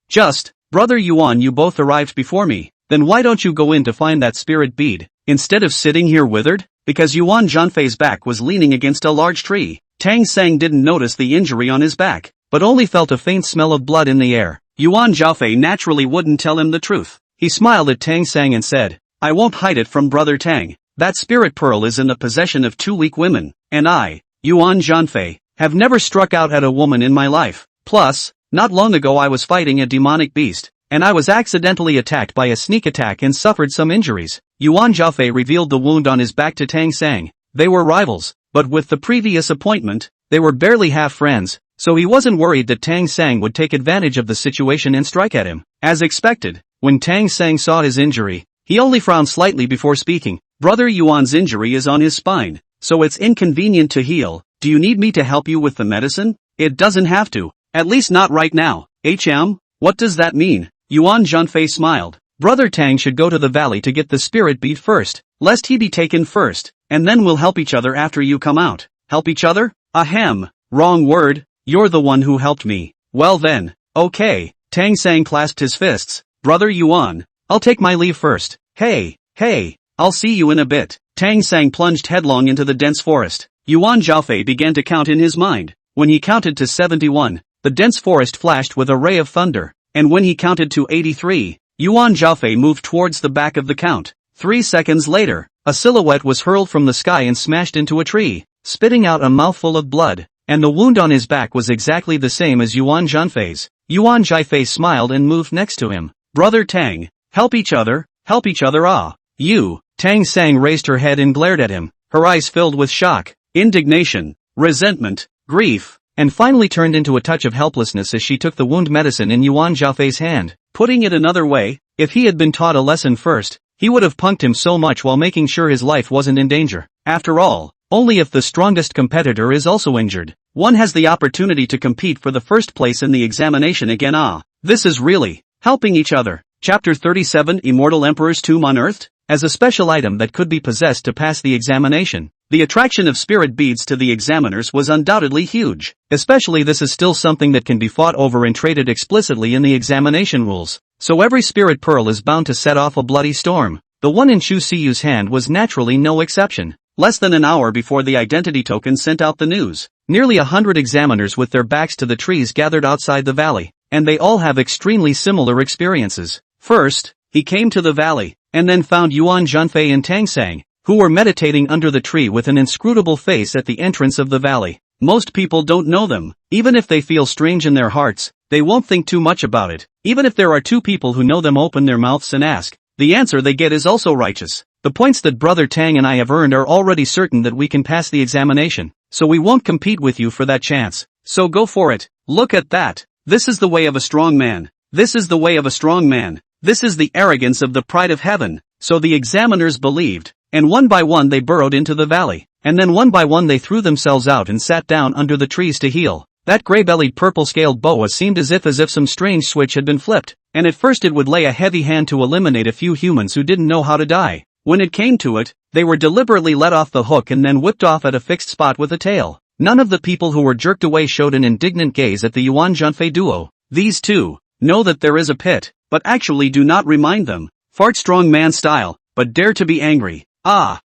Brother Yuan, you both arrived before me. Then why don't you go in to find that spirit bead, instead of sitting here withered? Because Yuan Jianfei's back was leaning against a large tree. Tang Sang didn't notice the injury on his back, but only felt a faint smell of blood in the air. Yuan Jianfei naturally wouldn't tell him the truth. He smiled at Tang Sang and said, I won't hide it from Brother Tang. That spirit pearl is in the possession of two weak women, and I, Yuan Jianfei, have never struck out at a woman in my life. Plus, not long ago I was fighting a demonic beast, and I was accidentally attacked by a sneak attack and suffered some injuries. Yuan Jianfei revealed the wound on his back to Tang Sang. They were rivals, but with the previous appointment, they were barely half friends, so he wasn't worried that Tang Sang would take advantage of the situation and strike at him. As expected, when Tang Sang saw his injury, he only frowned slightly before speaking. Brother Yuan's injury is on his spine, so it's inconvenient to heal. Do you need me to help you with the medicine? It doesn't have to. At least not right now. What does that mean? Yuan Jianfei smiled. Brother Tang should go to the valley to get the spirit bead first, lest he be taken first, and then we'll help each other after you come out. Help each other? Ahem. Wrong word. You're the one who helped me. Well then, okay. Tang Sang clasped his fists. Brother Yuan, I'll take my leave first. Hey, I'll see you in a bit. Tang Sang plunged headlong into the dense forest. Yuan Zhaofei began to count in his mind. When he counted to 71, the dense forest flashed with a ray of thunder, and when he counted to 83, Yuan Zhaofei moved towards the back of the count. 3 seconds later, a silhouette was hurled from the sky and smashed into a tree, spitting out a mouthful of blood, and the wound on his back was exactly the same as Yuan Zhaofei's. Yuan Zhaofei smiled and moved next to him. Brother Tang, help each other, ah. You. Tang Sang raised her head and glared at him, her eyes filled with shock, indignation, resentment, grief, and finally turned into a touch of helplessness as she took the wound medicine in Yuan Zhaofei's hand. Putting it another way, if he had been taught a lesson first, he would have punked him so much while making sure his life wasn't in danger. After all, only if the strongest competitor is also injured, one has the opportunity to compete for the first place in the examination again. This is really helping each other. Chapter 37 Immortal Emperor's Tomb Unearthed? As a special item that could be possessed to pass the examination, the attraction of spirit beads to the examiners was undoubtedly huge. Especially this is still something that can be fought over and traded explicitly in the examination rules. So every spirit pearl is bound to set off a bloody storm. The one in Chu Siyu's hand was naturally no exception. Less than an hour before the identity token sent out the news, nearly 100 examiners with their backs to the trees gathered outside the valley, and they all have extremely similar experiences. First, he came to the valley, and then found Yuan Zhaofei and Tang Sang, who were meditating under the tree with an inscrutable face at the entrance of the valley. Most people don't know them. Even if they feel strange in their hearts, they won't think too much about it. Even if there are two people who know them open their mouths and ask, the answer they get is also righteous. The points that Brother Tang and I have earned are already certain that we can pass the examination, so we won't compete with you for that chance. So go for it. Look at that. This is the way of a strong man. This is the way of a strong man. This is the arrogance of the pride of heaven. So the examiners believed, and one by one they burrowed into the valley, and then one by one they threw themselves out and sat down under the trees to heal. That gray-bellied purple-scaled boa seemed as if some strange switch had been flipped, and at first it would lay a heavy hand to eliminate a few humans who didn't know how to die. When it came to it, they were deliberately let off the hook and then whipped off at a fixed spot with a tail. None of the people who were jerked away showed an indignant gaze at the Yuan Zhaofei duo. These two know that there is a pit, but actually do not remind them. Fart strong man style, but dare to be angry.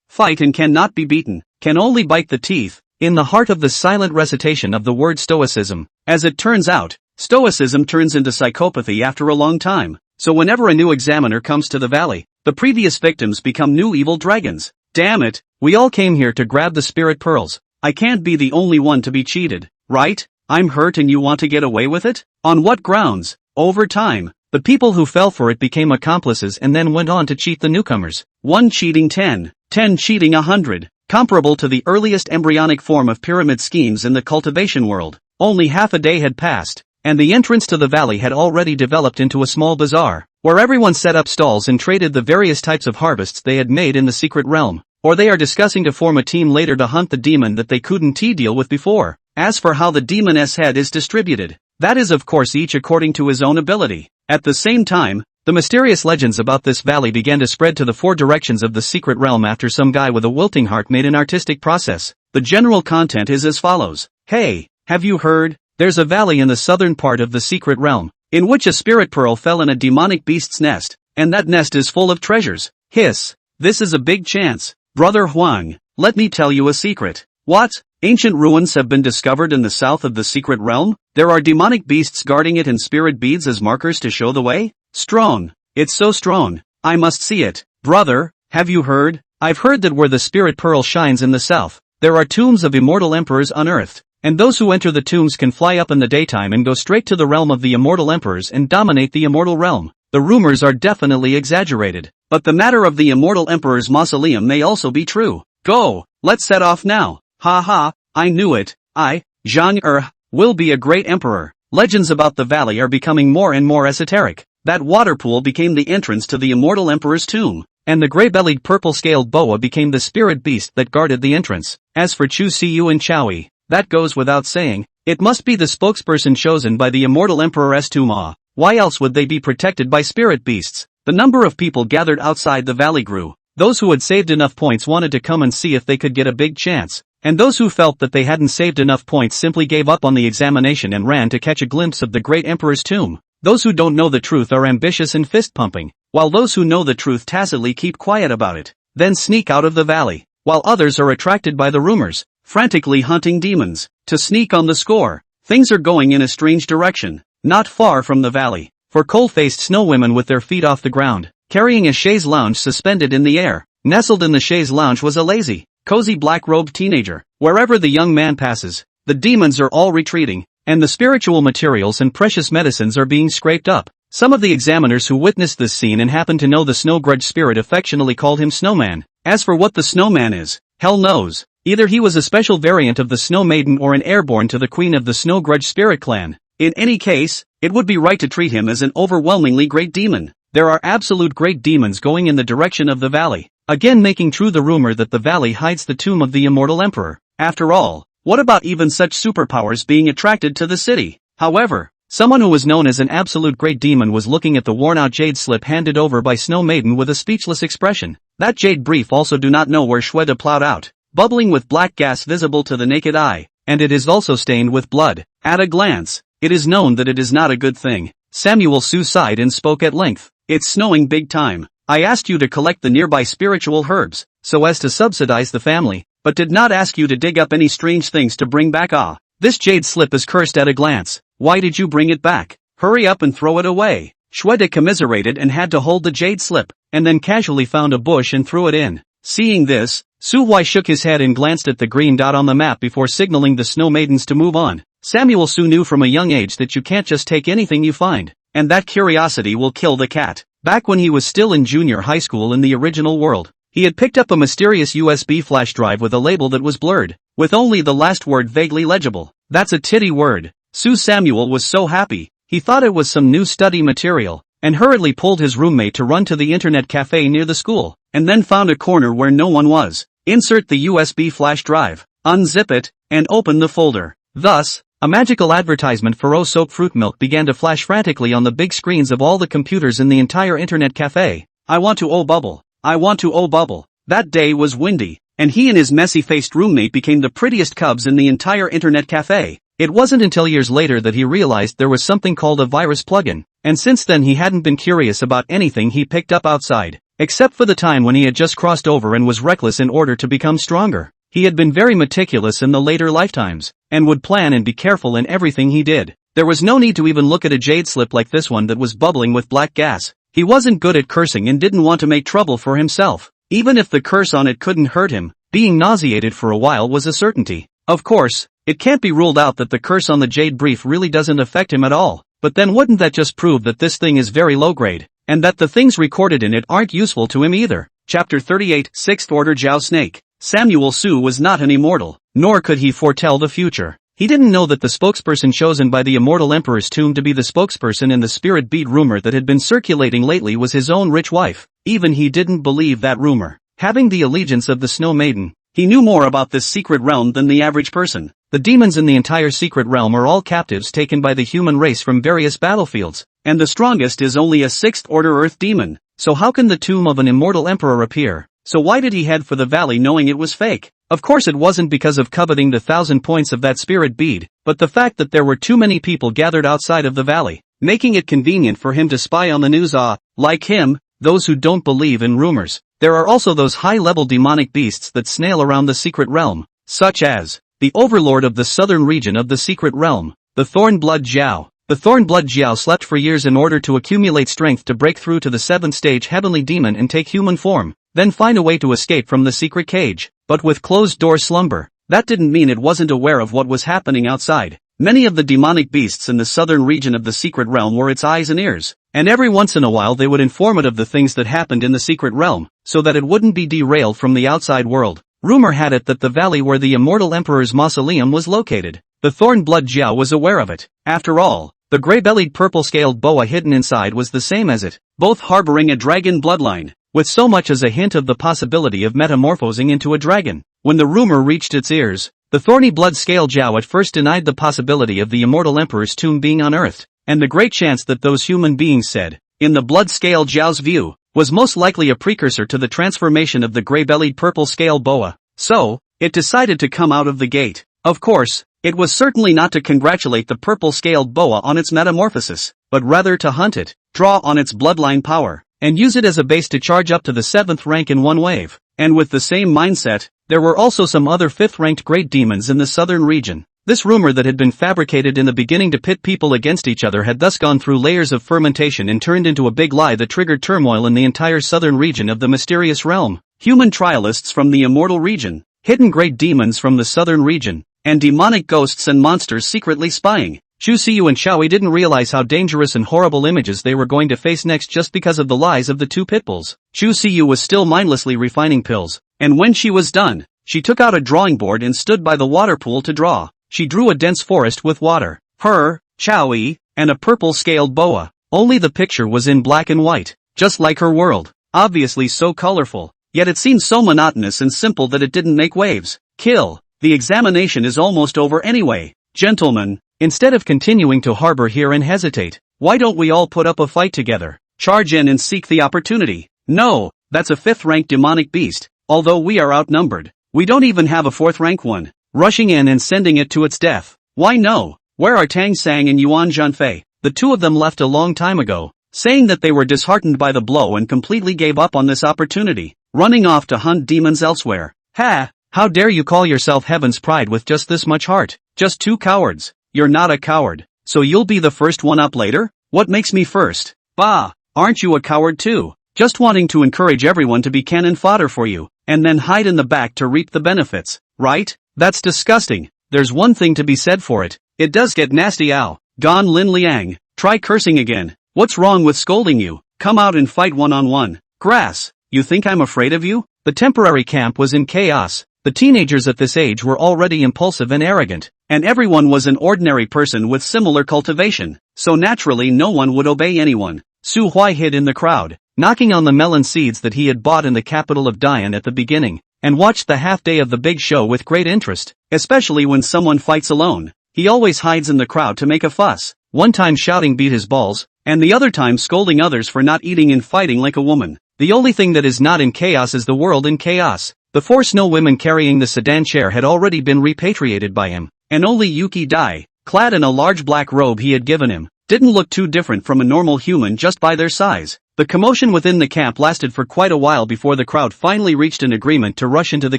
Fight and cannot be beaten, can only bite the teeth. In the heart of the silent recitation of the word stoicism, as it turns out, stoicism turns into psychopathy after a long time. So whenever a new examiner comes to the valley, the previous victims become new evil dragons. Damn it, we all came here to grab the spirit pearls. I can't be the only one to be cheated, right? I'm hurt and you want to get away with it? On what grounds? Over time, the people who fell for it became accomplices and then went on to cheat the newcomers. 1 cheating 10 cheating 100. Comparable to the earliest embryonic form of pyramid schemes in the cultivation world. Only half a day had passed, and the entrance to the valley had already developed into a small bazaar, where everyone set up stalls and traded the various types of harvests they had made in the secret realm, or they are discussing to form a team later to hunt the demon that they couldn't deal with before. As for how the demon's head is distributed, that is of course each according to his own ability. At the same time, the mysterious legends about this valley began to spread to the 4 directions of the secret realm after some guy with a wilting heart made an artistic process. The general content is as follows. Hey, have you heard? There's a valley in the southern part of the secret realm, in which a spirit pearl fell in a demonic beast's nest, and that nest is full of treasures. Hiss. This is a big chance. Brother Huang, let me tell you a secret. What? Ancient ruins have been discovered in the south of the secret realm? There are demonic beasts guarding it and spirit beads as markers to show the way? Strong. It's so strong. I must see it. Brother, have you heard? I've heard that where the spirit pearl shines in the south, there are tombs of immortal emperors unearthed, and those who enter the tombs can fly up in the daytime and go straight to the realm of the immortal emperors and dominate the immortal realm. The rumors are definitely exaggerated, but the matter of the immortal emperor's mausoleum may also be true. Go, let's set off now. I knew it. Zhang will be a great emperor. Legends about the valley are becoming more and more esoteric. That water pool became the entrance to the immortal emperor's tomb, and the gray-bellied purple-scaled boa became the spirit beast that guarded the entrance. As for Chu Siyu and Chowi, that goes without saying. It must be the spokesperson chosen by the immortal emperor's tomb. Why else would they be protected by spirit beasts? The number of people gathered outside the valley grew. Those who had saved enough points wanted to come and see if they could get a big chance, and those who felt that they hadn't saved enough points simply gave up on the examination and ran to catch a glimpse of the great emperor's tomb. Those who don't know the truth are ambitious and fist-pumping. while those who know the truth tacitly keep quiet about it, then sneak out of the valley, while others are attracted by the rumors, frantically hunting demons, to sneak on the score. Things are going in a strange direction, not far from the valley, for coal-faced snow women with their feet off the ground, carrying a chaise lounge suspended in the air. Nestled in the chaise lounge was a lazy, cozy black-robed teenager. Wherever the young man passes, the demons are all retreating, and the spiritual materials and precious medicines are being scraped up. Some of the examiners who witnessed this scene and happened to know the snow grudge spirit affectionately called him Snowman. As for what the snowman is, hell knows. Either he was a special variant of the Snow Maiden or an airborne to the queen of the Snow Grudge spirit clan. In any case, it would be right to treat him as an overwhelmingly great demon. There are absolute great demons going in the direction of the valley, again making true the rumor that the valley hides the tomb of the immortal emperor. After all, what about even such superpowers being attracted to the city? However, someone who was known as an absolute great demon was looking at the worn-out jade slip handed over by Snow Maiden with a speechless expression. That jade brief also do not know where Shweta plowed out, bubbling with black gas visible to the naked eye, and it is also stained with blood. At a glance, it is known that it is not a good thing. Samuel Su sighed and spoke at length. It's snowing big time. I asked you to collect the nearby spiritual herbs, so as to subsidize the family, but did not ask you to dig up any strange things to bring back. This jade slip is cursed at a glance. Why did you bring it back? Hurry up and throw it away. Shweta commiserated and had to hold the jade slip, and then casually found a bush and threw it in. Seeing this, Su Hui shook his head and glanced at the green dot on the map before signaling the Snow Maidens to move on. Samuel Su knew from a young age that you can't just take anything you find, and that curiosity will kill the cat. Back when he was still in junior high school in the original world, he had picked up a mysterious USB flash drive with a label that was blurred, with only the last word vaguely legible. That's a titty word. Samuel was so happy, he thought it was some new study material, and hurriedly pulled his roommate to run to the internet cafe near the school, and then found a corner where no one was. Insert the USB flash drive, unzip it, and open the folder. Thus, a magical advertisement for Oh Soap Fruit Milk began to flash frantically on the big screens of all the computers in the entire internet cafe. I want to oh bubble. I want to oh bubble. That day was windy, and he and his messy-faced roommate became the prettiest cubs in the entire internet cafe. It wasn't until years later that he realized there was something called a virus plugin, and since then he hadn't been curious about anything he picked up outside, except for the time when he had just crossed over and was reckless in order to become stronger. He had been very meticulous in the later lifetimes, and would plan and be careful in everything he did. There was no need to even look at a jade slip like this one that was bubbling with black gas. He wasn't good at cursing and didn't want to make trouble for himself. Even if the curse on it couldn't hurt him, being nauseated for a while was a certainty. Of course, it can't be ruled out that the curse on the jade brief really doesn't affect him at all, but then wouldn't that just prove that this thing is very low grade, and that the things recorded in it aren't useful to him either? Chapter 38, 6th Order Jiao Snake. Samuel Su was not an immortal, nor could he foretell the future. He didn't know that the spokesperson chosen by the immortal emperor's tomb to be the spokesperson in the spirit bead rumor that had been circulating lately was his own rich wife. Even he didn't believe that rumor. Having the allegiance of the Snow Maiden, he knew more about this secret realm than the average person. The demons in the entire secret realm are all captives taken by the human race from various battlefields, and the strongest is only a 6th Order Earth demon. So how can the tomb of an immortal emperor appear? So why did he head for the valley knowing it was fake? Of course it wasn't because of coveting the 1,000 points of that spirit bead, but the fact that there were too many people gathered outside of the valley, making it convenient for him to spy on the news. Like him, those who don't believe in rumors. There are also those high-level demonic beasts that snail around the secret realm, such as the overlord of the southern region of the secret realm, the Thornblood Jiao. The Thornblood Jiao slept for years in order to accumulate strength to break through to the 7th stage heavenly demon and take human form, then find a way to escape from the secret cage, but with closed-door slumber. That didn't mean it wasn't aware of what was happening outside. Many of the demonic beasts in the southern region of the secret realm were its eyes and ears, and every once in a while they would inform it of the things that happened in the secret realm, so that it wouldn't be derailed from the outside world. Rumor had it that the valley where the immortal emperor's mausoleum was located, the Thornblood Jiao was aware of it. After all, the gray-bellied purple-scaled boa hidden inside was the same as it, both harboring a dragon bloodline, with so much as a hint of the possibility of metamorphosing into a dragon. When the rumor reached its ears, the thorny blood-scale Jiao at first denied the possibility of the immortal emperor's tomb being unearthed, and the great chance that those human beings said, in the blood-scale Jiao's view, was most likely a precursor to the transformation of the gray-bellied purple-scale boa. So, it decided to come out of the gate. Of course, it was certainly not to congratulate the purple-scaled boa on its metamorphosis, but rather to hunt it, draw on its bloodline power, and use it as a base to charge up to the 7th rank in one wave. And with the same mindset, there were also some other 5th ranked great demons in the southern region. This rumor that had been fabricated in the beginning to pit people against each other had thus gone through layers of fermentation and turned into a big lie that triggered turmoil in the entire southern region of the mysterious realm. Human trialists from the immortal region, hidden great demons from the southern region, and demonic ghosts and monsters secretly spying. Chu Siyu and Xiaowei didn't realize how dangerous and horrible images they were going to face next just because of the lies of the two pitbulls. Chu Siyu was still mindlessly refining pills, and when she was done, she took out a drawing board and stood by the water pool to draw. She drew a dense forest with water, her, Xiaowei, and a purple-scaled boa. Only the picture was in black and white, just like her world, obviously so colorful, yet it seemed so monotonous and simple that it didn't make waves. Kill. The examination is almost over anyway. Gentlemen, instead of continuing to harbor here and hesitate, why don't we all put up a fight together? Charge in and seek the opportunity. No, that's a 5th-rank demonic beast, although we are outnumbered. We don't even have a 4th-rank one. Rushing in and sending it to its death. Why no? Where are Tang Sang and Yuan Zhanfei? The two of them left a long time ago, saying that they were disheartened by the blow and completely gave up on this opportunity, running off to hunt demons elsewhere. Ha! How dare you call yourself Heaven's Pride with just this much heart? Just two cowards. You're not a coward, so you'll be the first one up later? What makes me first? Bah! Aren't you a coward too? Just wanting to encourage everyone to be cannon fodder for you, and then hide in the back to reap the benefits, right? That's disgusting. There's one thing to be said for it. It does get nasty. Ow. Don Lin Liang, try cursing again. What's wrong with scolding you? Come out and fight one-on-one. Grass, you think I'm afraid of you? The temporary camp was in chaos. The teenagers at this age were already impulsive and arrogant, and everyone was an ordinary person with similar cultivation, so naturally no one would obey anyone. Su Huai hid in the crowd, knocking on the melon seeds that he had bought in the capital of Dian at the beginning, and watched the half-day of the big show with great interest, especially when someone fights alone. He always hides in the crowd to make a fuss, one time shouting beat his balls, and the other time scolding others for not eating and fighting like a woman. The only thing that is not in chaos is the world in chaos. The 4 snow women carrying the sedan chair had already been repatriated by him, and only Yuki Dai, clad in a large black robe he had given him, didn't look too different from a normal human just by their size. The commotion within the camp lasted for quite a while before the crowd finally reached an agreement to rush into the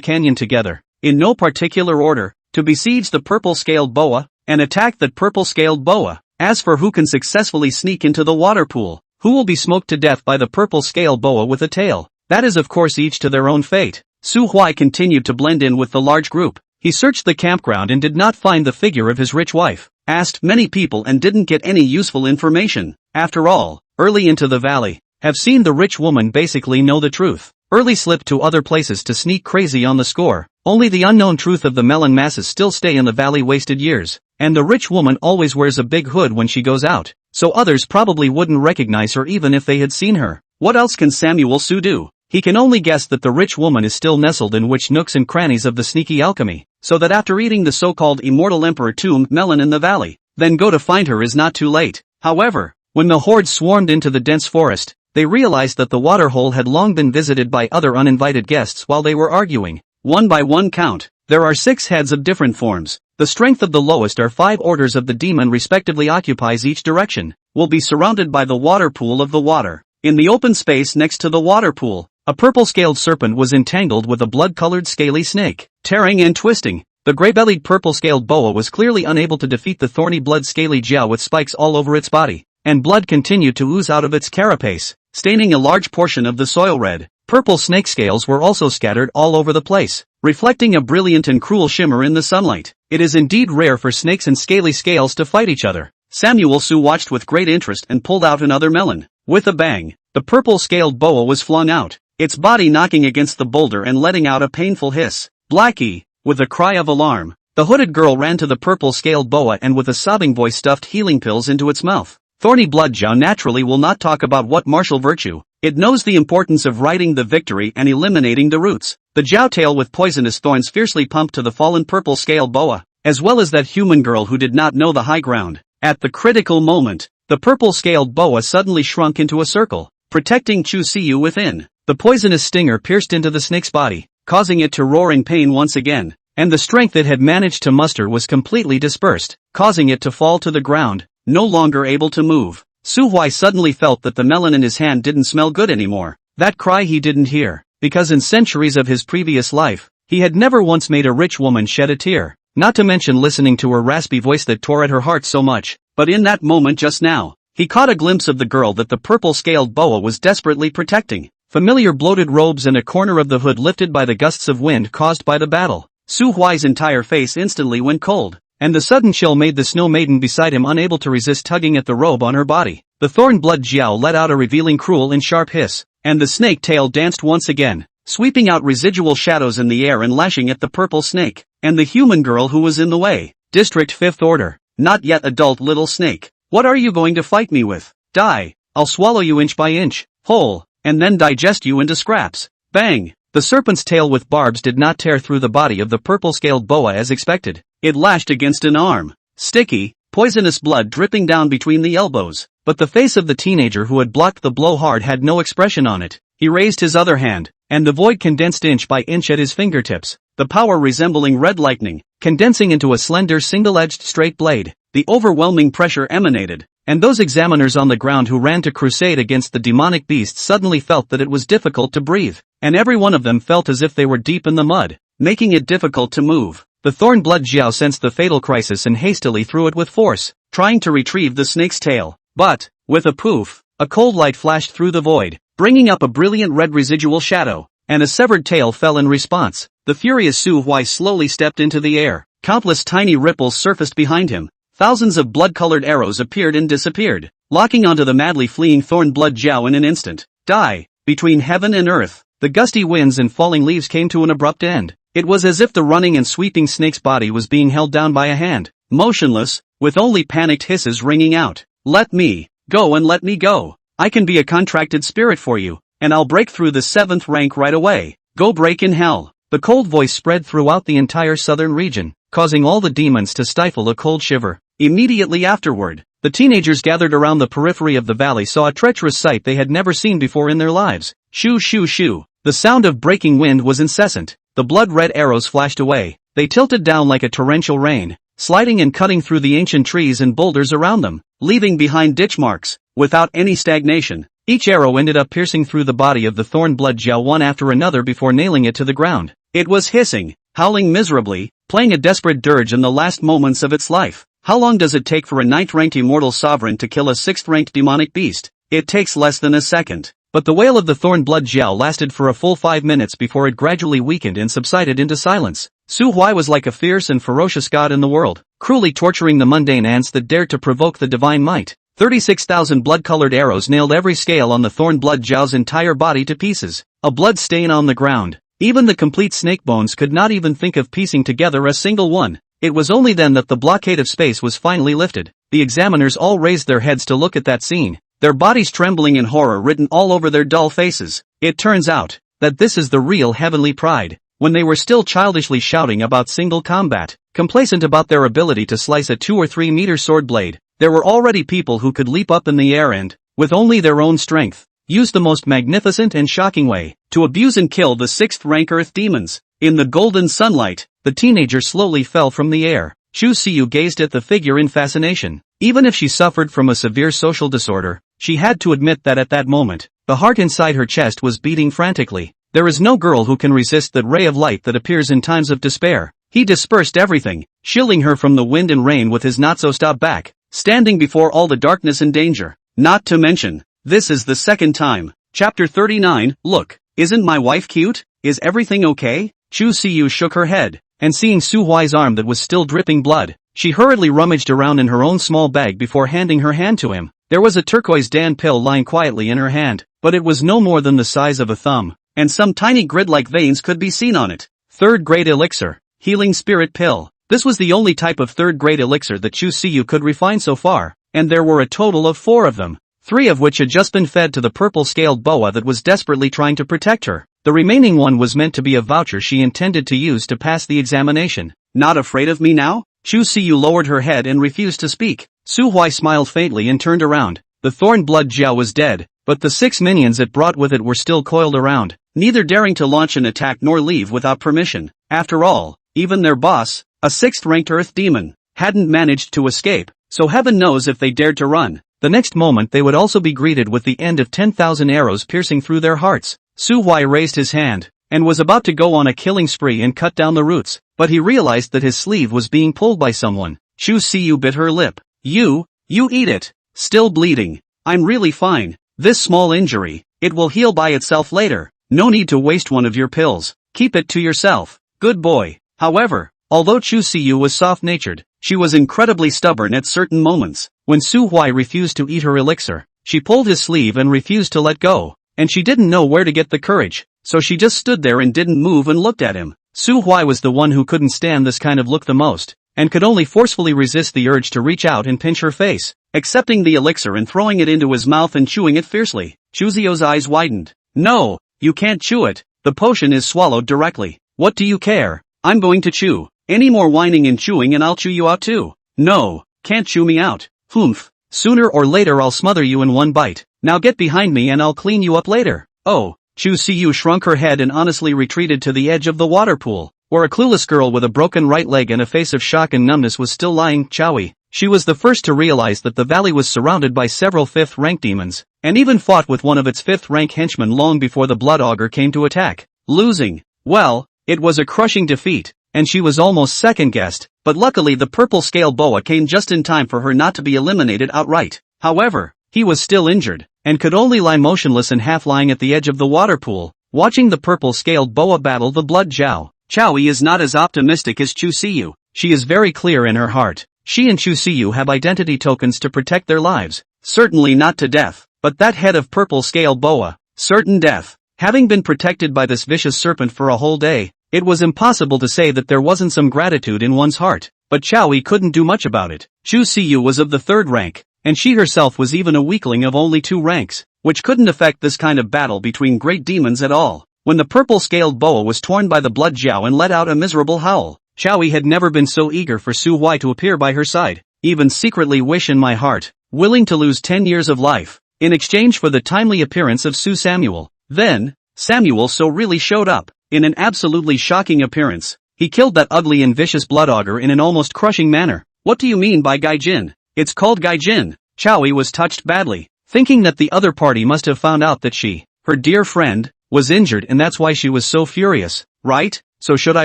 canyon together, in no particular order, to besiege the purple-scaled boa, and attack that purple-scaled boa. As for who can successfully sneak into the water pool, who will be smoked to death by the purple-scaled boa with a tail, that is of course each to their own fate. Su Huai continued to blend in with the large group. He searched the campground and did not find the figure of his rich wife, asked many people and didn't get any useful information. After all, early into the valley, have seen the rich woman basically know the truth. Early slipped to other places to sneak crazy on the score. Only the unknown truth of the melon masses still stay in the valley wasted years. And the rich woman always wears a big hood when she goes out, so others probably wouldn't recognize her even if they had seen her. What else can Samuel Su do? He can only guess that the rich woman is still nestled in which nooks and crannies of the sneaky alchemy, so that after eating the so-called immortal emperor tomb melon in the valley, then go to find her is not too late. However, when the horde swarmed into the dense forest, they realized that the waterhole had long been visited by other uninvited guests while they were arguing. One by one count, there are 6 heads of different forms. The strength of the lowest are 5 orders of the demon respectively occupies each direction, will be surrounded by the water pool of the water. In the open space next to the water pool, a purple-scaled serpent was entangled with a blood-colored scaly snake, tearing and twisting. The gray-bellied purple-scaled boa was clearly unable to defeat the thorny blood-scaly jiao with spikes all over its body, and blood continued to ooze out of its carapace, staining a large portion of the soil red. Purple snake scales were also scattered all over the place, reflecting a brilliant and cruel shimmer in the sunlight. It is indeed rare for snakes and scaly scales to fight each other. Samuel Su watched with great interest and pulled out another melon. With a bang, the purple-scaled boa was flung out, its body knocking against the boulder and letting out a painful hiss. Blackie! With a cry of alarm, the hooded girl ran to the purple-scaled boa and with a sobbing voice stuffed healing pills into its mouth. Thorny blood jiao naturally will not talk about what martial virtue. It knows the importance of riding the victory and eliminating the roots. The jiao tail with poisonous thorns fiercely pumped to the fallen purple-scaled boa, as well as that human girl who did not know the high ground. At the critical moment, the purple-scaled boa suddenly shrunk into a circle, protecting Chu Siyu within. The poisonous stinger pierced into the snake's body, causing it to roar in pain once again, and the strength it had managed to muster was completely dispersed, causing it to fall to the ground, no longer able to move. Su Huai suddenly felt that the melon in his hand didn't smell good anymore. That cry he didn't hear, because in centuries of his previous life, he had never once made a rich woman shed a tear, not to mention listening to her raspy voice that tore at her heart so much. But in that moment just now, he caught a glimpse of the girl that the purple-scaled boa was desperately protecting. Familiar bloated robes and a corner of the hood lifted by the gusts of wind caused by the battle. Su Huai's entire face instantly went cold, and the sudden chill made the snow maiden beside him unable to resist tugging at the robe on her body. The thorn blood Jiao let out a revealing cruel and sharp hiss, and the snake tail danced once again, sweeping out residual shadows in the air and lashing at the purple snake, and the human girl who was in the way. District 5th Order. Not yet adult little snake. What are you going to fight me with? Die. I'll swallow you inch by inch, whole, and then digest you into scraps. Bang! The serpent's tail with barbs did not tear through the body of the purple-scaled boa as expected. It lashed against an arm. Sticky, poisonous blood dripping down between the elbows. But the face of the teenager who had blocked the blow hard had no expression on it. He raised his other hand, and the void condensed inch by inch at his fingertips, the power resembling red lightning, condensing into a slender single-edged straight blade. The overwhelming pressure emanated, and those examiners on the ground who ran to crusade against the demonic beast suddenly felt that it was difficult to breathe, and every one of them felt as if they were deep in the mud, making it difficult to move. The thorn blood Jiao sensed the fatal crisis and hastily threw it with force, trying to retrieve the snake's tail. But, with a poof, a cold light flashed through the void, bringing up a brilliant red residual shadow, and a severed tail fell in response. The furious Su Huai slowly stepped into the air. Countless tiny ripples surfaced behind him. Thousands of blood-colored arrows appeared and disappeared, locking onto the madly fleeing thorn blood Jiao in an instant. Die! Between heaven and earth, the gusty winds and falling leaves came to an abrupt end. It was as if the running and sweeping snake's body was being held down by a hand, motionless, with only panicked hisses ringing out. Let me go and let me go. I can be a contracted spirit for you, and I'll break through the 7th rank right away. Go break in hell. The cold voice spread throughout the entire southern region, causing all the demons to stifle a cold shiver. Immediately afterward, the teenagers gathered around the periphery of the valley saw a treacherous sight they had never seen before in their lives. Shoo shoo shoo. The sound of breaking wind was incessant. The blood-red arrows flashed away. They tilted down like a torrential rain, sliding and cutting through the ancient trees and boulders around them, leaving behind ditch marks. Without any stagnation, each arrow ended up piercing through the body of the thorn blood Jiao one after another before nailing it to the ground. It was hissing, howling miserably, playing a desperate dirge in the last moments of its life. How long does it take for a 9th-ranked immortal sovereign to kill a 6th-ranked demonic beast? It takes less than a second. But the wail of the thorn blood Jiao lasted for a full 5 minutes before it gradually weakened and subsided into silence. Su Huai was like a fierce and ferocious god in the world, cruelly torturing the mundane ants that dared to provoke the divine might. 36,000 blood-colored arrows nailed every scale on the thorn blood Jiao's entire body to pieces, a blood stain on the ground. Even the complete snake bones could not even think of piecing together a single one. It was only then that the blockade of space was finally lifted. The examiners all raised their heads to look at that scene, their bodies trembling in horror written all over their dull faces. It turns out that this is the real heavenly pride. When they were still childishly shouting about single combat, complacent about their ability to slice a 2 or 3 meter sword blade, there were already people who could leap up in the air and, with only their own strength, use the most magnificent and shocking way to abuse and kill the 6th-rank earth demons. In the golden sunlight, the teenager slowly fell from the air. Chu Siyu gazed at the figure in fascination. Even if she suffered from a severe social disorder, she had to admit that at that moment, the heart inside her chest was beating frantically. There is no girl who can resist that ray of light that appears in times of despair. He dispersed everything, shielding her from the wind and rain with his not-so-stop back, standing before all the darkness and danger. Not to mention, this is the second time. Chapter 39, Look, isn't my wife cute? Is everything okay? Chu Siyu shook her head, and seeing Su Huai's arm that was still dripping blood, she hurriedly rummaged around in her own small bag before handing her hand to him. There was a turquoise Dan pill lying quietly in her hand, but it was no more than the size of a thumb, and some tiny grid-like veins could be seen on it. 3rd-grade elixir, healing spirit pill. This was the only type of 3rd-grade elixir that Chu Siyu could refine so far, and there were a total of 4 of them, 3 of which had just been fed to the purple-scaled boa that was desperately trying to protect her. The remaining one was meant to be a voucher she intended to use to pass the examination. Not afraid of me now? Chu Siyu lowered her head and refused to speak. Su Huai smiled faintly and turned around. The thorn blood Jiao was dead, but the 6 minions it brought with it were still coiled around, neither daring to launch an attack nor leave without permission. After all, even their boss, a 6th-ranked earth demon, hadn't managed to escape, so heaven knows if they dared to run. the next moment they would also be greeted with the end of 10,000 arrows piercing through their hearts. Su Huai raised his hand, and was about to go on a killing spree and cut down the roots, but he realized that his sleeve was being pulled by someone. Chu Siyu bit her lip. You eat it. Still bleeding. I'm really fine. This small injury, it will heal by itself later. No need to waste one of your pills. Keep it to yourself. Good boy. However, although Chu Siyu was soft-natured, she was incredibly stubborn at certain moments. When Su Huai refused to eat her elixir, she pulled his sleeve and refused to let go, and she didn't know where to get the courage, so she just stood there and didn't move and looked at him. Su Huai was the one who couldn't stand this kind of look the most, and could only forcefully resist the urge to reach out and pinch her face, accepting the elixir and throwing it into his mouth and chewing it fiercely. Chu Zio's eyes widened. No, you can't chew it. The potion is swallowed directly. What do you care? I'm going to chew. Any more whining and chewing and I'll chew you out too. No, can't chew me out. Humph. Sooner or later I'll smother you in one bite. Now get behind me and I'll clean you up later. Oh. Chu Siyu shrunk her head and honestly retreated to the edge of the water pool, where a clueless girl with a broken right leg and a face of shock and numbness was still lying. Chowie. She was the first to realize that the valley was surrounded by several 5th-rank demons, and even fought with one of its 5th-rank henchmen long before the Blood Augur came to attack. Losing. Well, it was a crushing defeat, and she was almost second-guessed, but luckily the purple scale boa came just in time for her not to be eliminated outright. However, he was still injured, and could only lie motionless and half-lying at the edge of the water pool, watching the purple-scaled boa battle the blood Zhao. Chowie is not as optimistic as Chu Siyu. She is very clear in her heart. She and Chu Siyu have identity tokens to protect their lives. Certainly not to death, but that head of purple-scale boa, certain death. Having been protected by this vicious serpent for a whole day, it was impossible to say that there wasn't some gratitude in one's heart, but Chowie couldn't do much about it. Chu Siyu was of the 3rd rank, and she herself was even a weakling of only 2 ranks, which couldn't affect this kind of battle between great demons at all. When the purple-scaled boa was torn by the blood Zhao and let out a miserable howl, Chowie had never been so eager for Su Huai to appear by her side, even secretly wish in my heart, willing to lose 10 years of life, in exchange for the timely appearance of Su Samuel. Then, Samuel so really showed up, in an absolutely shocking appearance. He killed that ugly and vicious blood augur in an almost crushing manner. What do you mean by Gaijin? It's called Gaijin. Chowie was touched badly, thinking that the other party must have found out that she, her dear friend, was injured and that's why she was so furious, right? So should I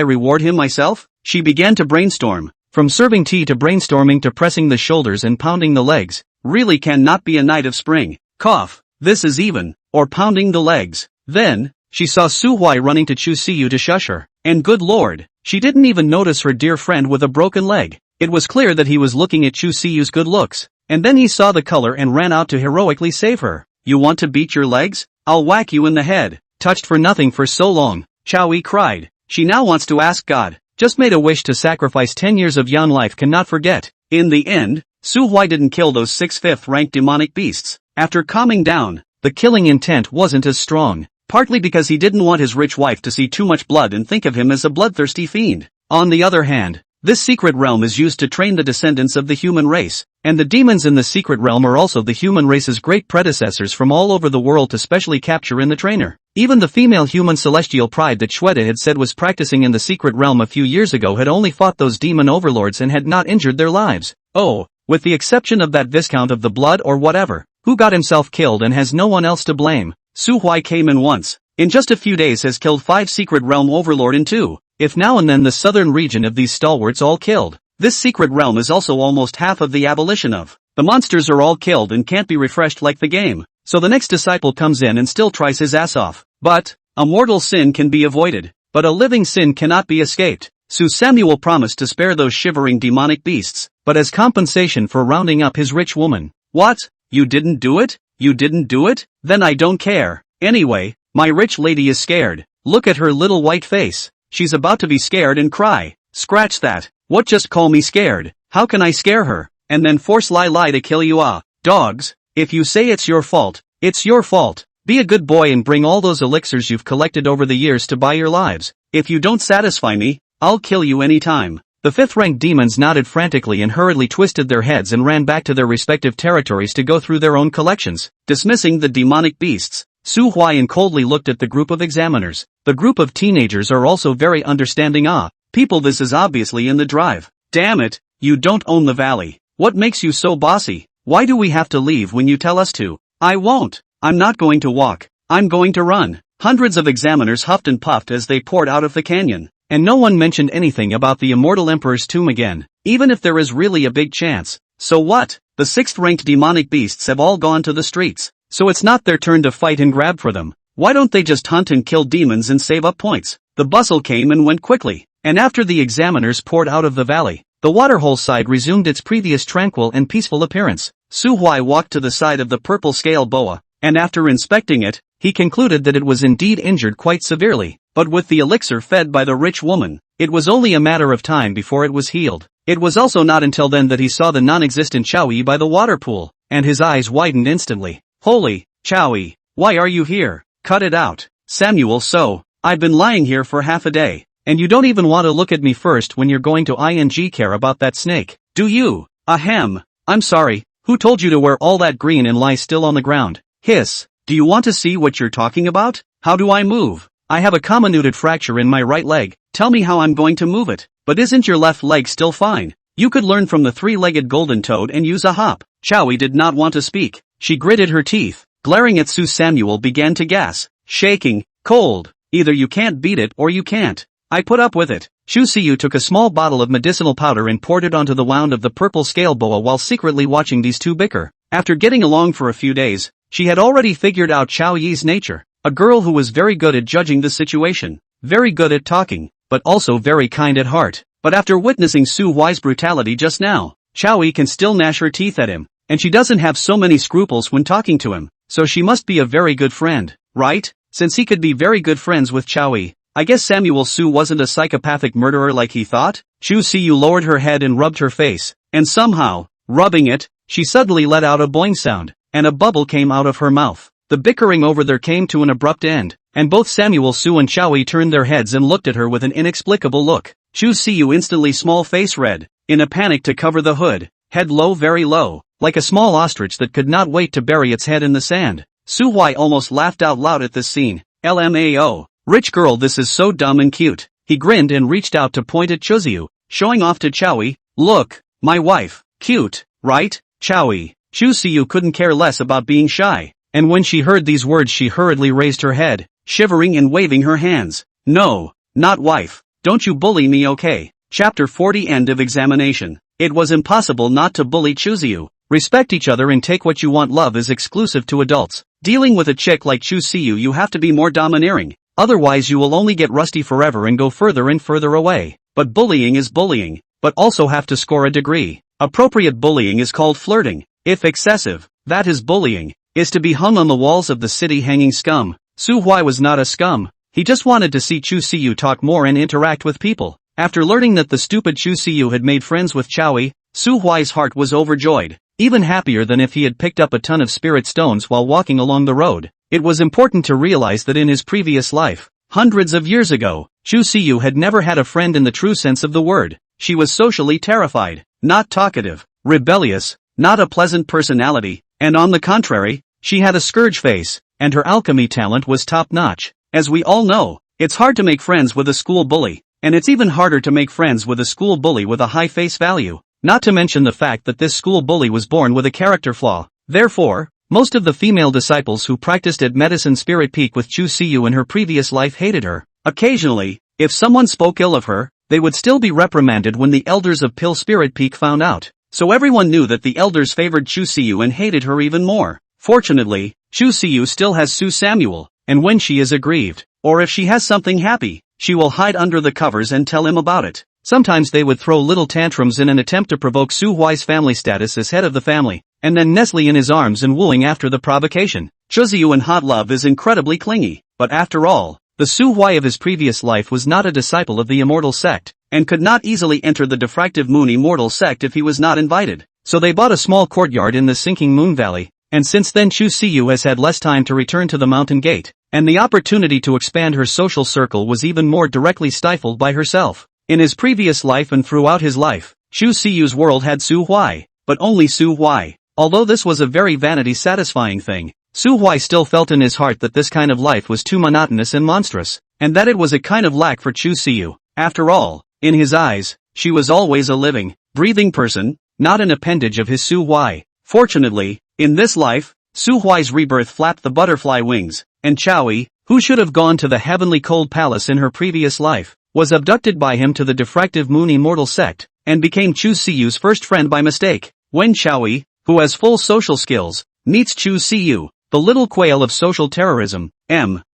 reward him myself? She began to brainstorm, from serving tea to brainstorming to pressing the shoulders and pounding the legs. Really cannot be a night of spring. Cough. This is even, or pounding the legs. Then, she saw Su Huai running to Chu Siyu to shush her, and good lord, she didn't even notice her dear friend with a broken leg. It was clear that he was looking at Chu Siyu's good looks, and then he saw the color and ran out to heroically save her. You want to beat your legs? I'll whack you in the head. Touched for nothing for so long, Chowie cried. She now wants to ask God. Just made a wish to sacrifice 10 years of young life cannot forget. In the end, Su Huai didn't kill those 6 5th-rank demonic beasts. After calming down, the killing intent wasn't as strong, partly because he didn't want his rich wife to see too much blood and think of him as a bloodthirsty fiend. On the other hand, this secret realm is used to train the descendants of the human race, and the demons in the secret realm are also the human race's great predecessors from all over the world to specially capture in the trainer. Even the female human celestial pride that Shweta had said was practicing in the secret realm a few years ago had only fought those demon overlords and had not injured their lives. Oh, with the exception of that Viscount of the Blood or whatever, who got himself killed and has no one else to blame. Su Huai came in once, in just a few days has killed 5 secret realm overlord and 2, if now and then the southern region of these stalwarts all killed. This secret realm is also almost half of the abolition of. The monsters are all killed and can't be refreshed like the game, so the next disciple comes in and still tries his ass off. But, a mortal sin can be avoided, but a living sin cannot be escaped. Su Samuel promised to spare those shivering demonic beasts, but as compensation for rounding up his rich woman. What? You didn't do it? You didn't do it? Then I don't care. Anyway, my rich lady is scared. Look at her little white face. She's about to be scared and cry. Scratch that. What, just call me scared? How can I scare her, and then force Lai to kill you? Ah, dogs, if you say it's your fault, it's your fault. Be a good boy and bring all those elixirs you've collected over the years to buy your lives. If you don't satisfy me, I'll kill you anytime. The 5th-rank demons nodded frantically and hurriedly twisted their heads and ran back to their respective territories to go through their own collections. Dismissing the demonic beasts, Su Huai coldly looked at the group of examiners. The group of teenagers are also very understanding. Ah, people, this is obviously in the drive. Damn it, you don't own the valley. What makes you so bossy? Why do we have to leave when you tell us to? I won't. I'm not going to walk. I'm going to run. Hundreds of examiners huffed and puffed as they poured out of the canyon. And no one mentioned anything about the immortal emperor's tomb again, even if there is really a big chance. So what? The 6th-ranked demonic beasts have all gone to the streets. So it's not their turn to fight and grab for them. Why don't they just hunt and kill demons and save up points? The bustle came and went quickly. And after the examiners poured out of the valley, the waterhole side resumed its previous tranquil and peaceful appearance. Su Huai walked to the side of the purple scale boa, and after inspecting it, he concluded that it was indeed injured quite severely. But with the elixir fed by the rich woman, it was only a matter of time before it was healed. It was also not until then that he saw the non-existent Chowie by the water pool, and his eyes widened instantly. Holy, Chowie, why are you here? Cut it out. Samuel, so, I've been lying here for half a day, and you don't even want to look at me first when you're going to care about that snake, do you? Ahem, I'm sorry, who told you to wear all that green and lie still on the ground? Hiss, do you want to see what you're talking about? How do I move? I have a comminuted fracture in my right leg, tell me how I'm going to move it. But isn't your left leg still fine? You could learn from the 3-legged golden toad and use a hop. Chowie did not want to speak. She gritted her teeth, glaring at Su. Samuel began to gasp, shaking, cold. Either you can't beat it or you can't. I put up with it. Chu Siyu took a small bottle of medicinal powder and poured it onto the wound of the purple scale boa while secretly watching these two bicker. After getting along for a few days, she had already figured out Chao Yi's nature. A girl who was very good at judging the situation, very good at talking, but also very kind at heart. But after witnessing Su Huai's brutality just now, Chao Yi can still gnash her teeth at him, and she doesn't have so many scruples when talking to him, so she must be a very good friend, right? Since he could be very good friends with Chao Yi, I guess Samuel Su wasn't a psychopathic murderer like he thought? Chu Siyu lowered her head and rubbed her face, and somehow, rubbing it, she suddenly let out a boing sound, and a bubble came out of her mouth. The bickering over there came to an abrupt end, and both Samuel Su and Chao Yi turned their heads and looked at her with an inexplicable look. Chu Siyu instantly small face red, in a panic to cover the hood, head low very low, like a small ostrich that could not wait to bury its head in the sand. Su Huai almost laughed out loud at this scene. LMAO, rich girl, this is so dumb and cute. He grinned and reached out to point at Chuziu, showing off to Chao Yi. Look, my wife, cute, right? Chao Yi. Chu Siyu couldn't care less about being shy, and when she heard these words she hurriedly raised her head, shivering and waving her hands. No, not wife. Don't you bully me, okay? Chapter 40, End of examination. It was impossible not to bully Chuziu. Respect each other and take what you want. Love is exclusive to adults. Dealing with a chick like Chu Siyu, you have to be more domineering. Otherwise you will only get rusty forever and go further and further away. But bullying is bullying, but also have to score a degree. Appropriate bullying is called flirting. If excessive, that is bullying, is to be hung on the walls of the city hanging scum. Su Huai was not a scum. He just wanted to see Chu Siyu talk more and interact with people. After learning that the stupid Chu Siyu had made friends with Chao Yi, Su Huai's heart was overjoyed, even happier than if he had picked up a ton of spirit stones while walking along the road. It was important to realize that in his previous life, hundreds of years ago, Chu Siyu had never had a friend in the true sense of the word. She was socially terrified, not talkative, rebellious, not a pleasant personality, and on the contrary, she had a scourge face, and her alchemy talent was top-notch. As we all know, it's hard to make friends with a school bully, and it's even harder to make friends with a school bully with a high face value, not to mention the fact that this school bully was born with a character flaw. Therefore, most of the female disciples who practiced at Medicine Spirit Peak with Chu Siyu in her previous life hated her. Occasionally, if someone spoke ill of her, they would still be reprimanded when the elders of Pill Spirit Peak found out. So everyone knew that the elders favored Chu Siyu and hated her even more. Fortunately, Chu Siyu still has Su Samuel, and when she is aggrieved, or if she has something happy, she will hide under the covers and tell him about it. Sometimes they would throw little tantrums in an attempt to provoke Su Huai's family status as head of the family, and then nestling in his arms and wooing after the provocation. Chuziu in hot love is incredibly clingy, but after all, the Su Huai of his previous life was not a disciple of the immortal sect, and could not easily enter the diffractive moon immortal sect if he was not invited. So they bought a small courtyard in the sinking moon valley, and since then Chu Siyu has had less time to return to the mountain gate, and the opportunity to expand her social circle was even more directly stifled by herself. In his previous life and throughout his life, Chu Siyu's world had Su Huai, but only Su Huai. Although this was a very vanity-satisfying thing, Su Huai still felt in his heart that this kind of life was too monotonous and monstrous, and that it was a kind of lack for Chu Siyu. After all, in his eyes, she was always a living, breathing person, not an appendage of his Su Huai. Fortunately, in this life, Su Huai's rebirth flapped the butterfly wings, and Chowi, who should have gone to the heavenly cold palace in her previous life, was abducted by him to the diffractive moon immortal sect, and became Chu Siyu's first friend by mistake. When Chowi, who has full social skills, meets Chu Siyu, the little quail of social terrorism,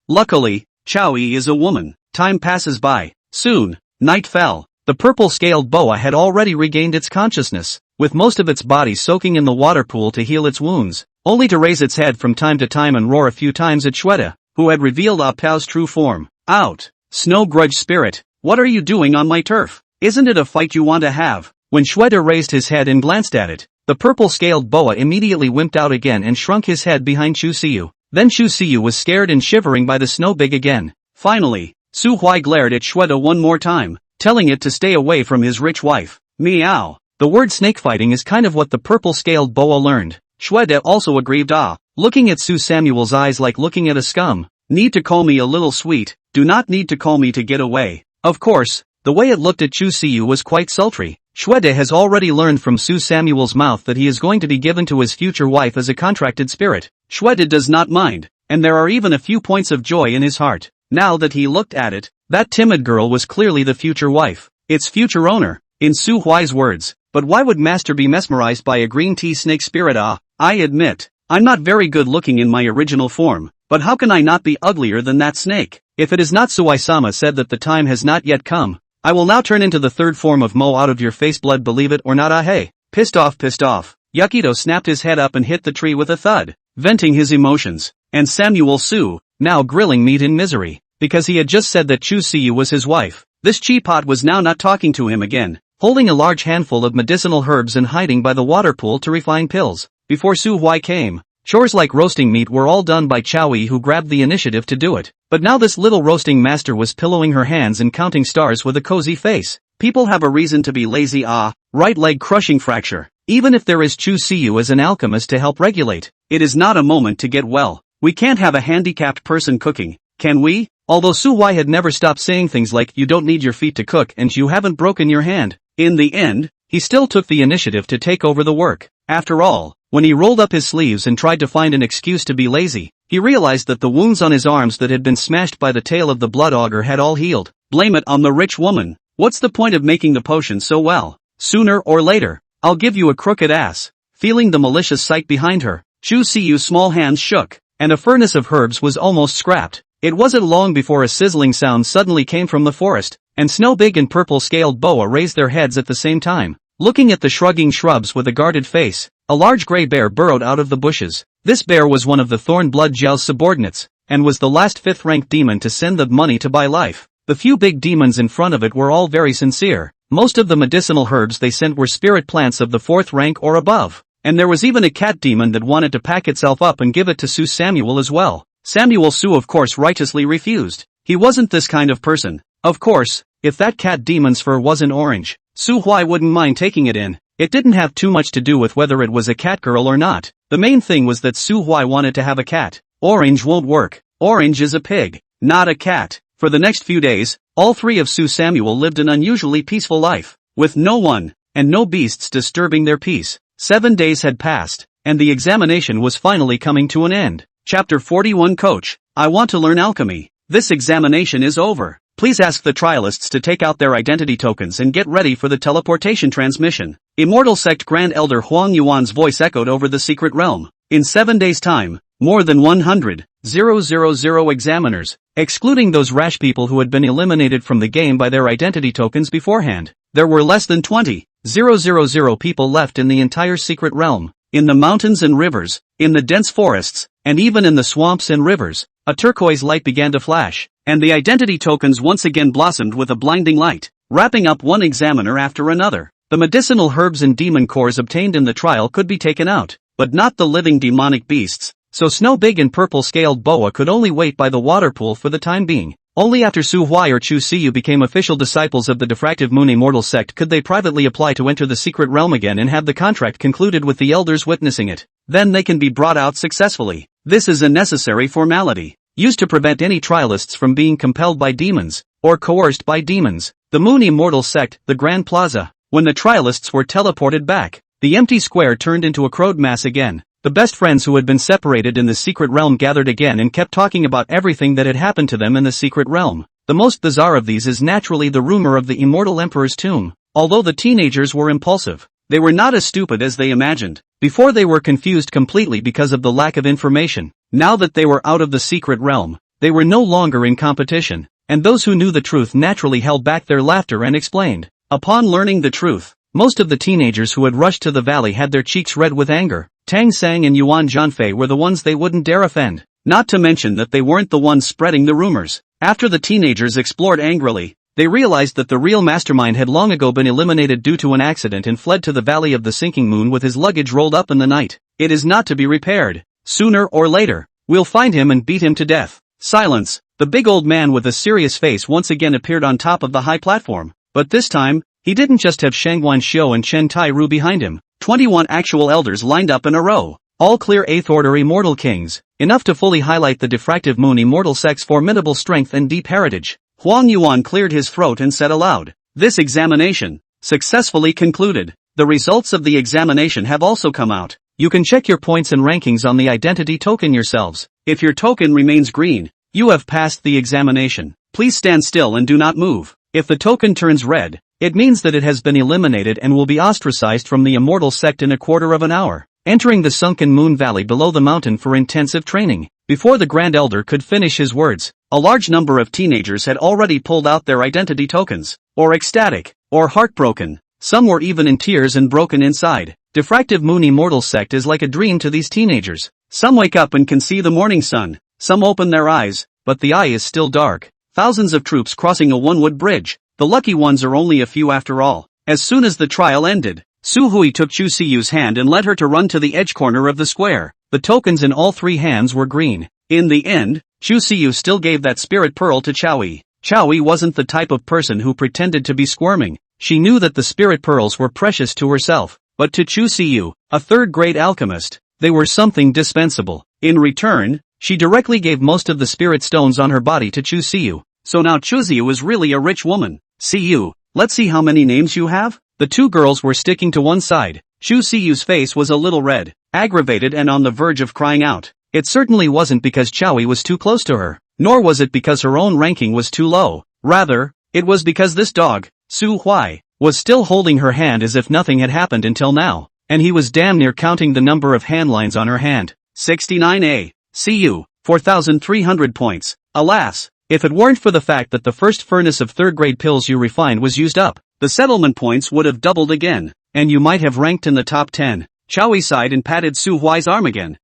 luckily, Chowi is a woman. Time passes by. Soon, night fell. The purple-scaled boa had already regained its consciousness, with most of its body soaking in the water pool to heal its wounds, only to raise its head from time to time and roar a few times at Shweta, who had revealed Ah Pao's true form. Out! Snow grudge spirit, what are you doing on my turf? Isn't it a fight you want to have? When Shweta raised his head and glanced at it, the purple-scaled boa immediately wimped out again and shrunk his head behind Chu Siyu. Then Chu Siyu was scared and shivering by the snow big again. Finally, Su Huai glared at Shweta one more time, telling it to stay away from his rich wife. Meow. The word snake fighting is kind of what the purple-scaled boa learned. Shweta also agreed. Looking at Su Samuel's eyes like looking at a scum. Need to call me a little sweet, do not need to call me to get away. Of course, the way it looked at Chu Siyu was quite sultry. Shweta has already learned from Su Samuel's mouth that he is going to be given to his future wife as a contracted spirit. Shweta does not mind, and there are even a few points of joy in his heart. Now that he looked at it, that timid girl was clearly the future wife, its future owner, in Su Huai's words. But why would Master be mesmerized by a green tea snake spirit? I admit, I'm not very good looking in my original form, but how can I not be uglier than that snake? If it is not Suai-sama said that the time has not yet come, I will now turn into the third form of Mo out of your face blood, believe it or not. Hey. Pissed off. Yukito snapped his head up and hit the tree with a thud, venting his emotions, and Samuel Su, now grilling meat in misery, because he had just said that Chu Siyu was his wife. This cheapot was now not talking to him again, holding a large handful of medicinal herbs and hiding by the water pool to refine pills. Before Su Huai came, chores like roasting meat were all done by Chowi, who grabbed the initiative to do it. But now this little roasting master was pillowing her hands and counting stars with a cozy face. People have a reason to be lazy. Right leg crushing fracture. Even if there is Chu Siyu as an alchemist to help regulate, it is not a moment to get well. We can't have a handicapped person cooking, can we? Although Su Huai had never stopped saying things like you don't need your feet to cook and you haven't broken your hand. In the end, he still took the initiative to take over the work. After all, when he rolled up his sleeves and tried to find an excuse to be lazy, he realized that the wounds on his arms that had been smashed by the tail of the blood auger had all healed. Blame it on the rich woman. What's the point of making the potion so well? Sooner or later, I'll give you a crooked ass. Feeling the malicious sight behind her, Chu Siyu's small hands shook, and a furnace of herbs was almost scrapped. It wasn't long before a sizzling sound suddenly came from the forest, and Snowbig and Purple-Scaled Boa raised their heads at the same time. Looking at the shrugging shrubs with a guarded face, a large gray bear burrowed out of the bushes. This bear was one of the Thorn Blood Jiao's subordinates, and was the last 5th-ranked demon to send the money to buy life. The few big demons in front of it were all very sincere. Most of the medicinal herbs they sent were spirit plants of the 4th rank or above, and there was even a cat demon that wanted to pack itself up and give it to Su Samuel as well. Samuel Su of course righteously refused. He wasn't this kind of person. Of course, if that cat demon's fur wasn't orange, Su Huai wouldn't mind taking it in. It didn't have too much to do with whether it was a cat girl or not. The main thing was that Su Huai wanted to have a cat. Orange won't work. Orange is a pig, not a cat. For the next few days, all three of Su Samuel lived an unusually peaceful life, with no one, and no beasts disturbing their peace. 7 days had passed, and the examination was finally coming to an end. Chapter 41 Coach, I want to learn alchemy. This examination is over. Please ask the trialists to take out their identity tokens and get ready for the teleportation transmission. Immortal Sect Grand Elder Huang Yuan's voice echoed over the secret realm. In 7 days' time, more than 100,000 examiners, excluding those rash people who had been eliminated from the game by their identity tokens beforehand. There were less than 20,000 people left in the entire secret realm. In the mountains and rivers, in the dense forests, and even in the swamps and rivers, a turquoise light began to flash, and the identity tokens once again blossomed with a blinding light, wrapping up one examiner after another. The medicinal herbs and demon cores obtained in the trial could be taken out, but not the living demonic beasts, so Snowbig and Purple-Scaled Boa could only wait by the water pool for the time being. Only after Su Huai or Chu Siyu became official disciples of the Diffractive Moon Immortal Sect could they privately apply to enter the secret realm again and have the contract concluded with the elders witnessing it. Then they can be brought out successfully. This is a necessary formality, used to prevent any trialists from being compelled by demons, or coerced by demons. The Moon Immortal Sect, the Grand Plaza. When the trialists were teleported back, The empty square turned into a crowd mass again. The best friends who had been separated in the secret realm gathered again and kept talking about everything that had happened to them in the secret realm. The most bizarre of these is naturally the rumor of the immortal emperor's tomb. Although the teenagers were impulsive, they were not as stupid as they imagined. Before they were confused completely because of the lack of information. Now that they were out of the secret realm, they were no longer in competition, and those who knew the truth naturally held back their laughter and explained. Upon learning the truth, most of the teenagers who had rushed to the valley had their cheeks red with anger. Tang Sang and Yuan Zhanfei were the ones they wouldn't dare offend. Not to mention that they weren't the ones spreading the rumors. After the teenagers explored angrily, they realized that the real mastermind had long ago been eliminated due to an accident and fled to the Valley of the Sinking Moon with his luggage rolled up in the night. It is not to be repaired. Sooner or later, we'll find him and beat him to death. Silence. The big old man with a serious face once again appeared on top of the high platform. But this time, he didn't just have Shangguan Xiu and Chen Tai-ru behind him. 21 actual elders lined up in a row. All clear 8th order immortal kings. Enough to fully highlight the diffractive moon immortal sect's formidable strength and deep heritage. Huang Yuan cleared his throat and said aloud, "This examination, successfully concluded. The results of the examination have also come out. You can check your points and rankings on the identity token yourselves. If your token remains green, you have passed the examination. Please stand still and do not move. If the token turns red, it means that it has been eliminated and will be ostracized from the immortal sect in a quarter of an hour. Entering the sunken moon valley below the mountain for intensive training." Before the Grand Elder could finish his words, a large number of teenagers had already pulled out their identity tokens, or ecstatic, or heartbroken. Some were even in tears and broken inside. Diffractive Moon Immortal Sect is like a dream to these teenagers. Some wake up and can see the morning sun. Some open their eyes, but the eye is still dark. Thousands of troops crossing a one-wood bridge. The lucky ones are only a few after all. As soon as the trial ended, Su Hui took Chu Siyu's hand and led her to run to the edge corner of the square. The tokens in all three hands were green. In the end, Chu Siyu still gave that spirit pearl to Chowie. Chowie wasn't the type of person who pretended to be squirming. She knew that the spirit pearls were precious to herself, but to Chu Siyu, a third-grade alchemist, they were something dispensable. In return, she directly gave most of the spirit stones on her body to Chu Siyu. So now Chu Siyu is really a rich woman. Siyu, let's see how many names you have? The two girls were sticking to one side. Chu Siyu's face was a little red, aggravated and on the verge of crying out. It certainly wasn't because Chowie was too close to her, nor was it because her own ranking was too low. Rather, it was because this dog, Su Hui, was still holding her hand as if nothing had happened until now, and he was damn near counting the number of handlines on her hand. 69A. Siyu, 4,300 points. Alas, if it weren't for the fact that the first furnace of third-grade pills you refined was used up, the settlement points would have doubled again, and you might have ranked in the top 10. Chowie sighed and patted Su Hui's arm again.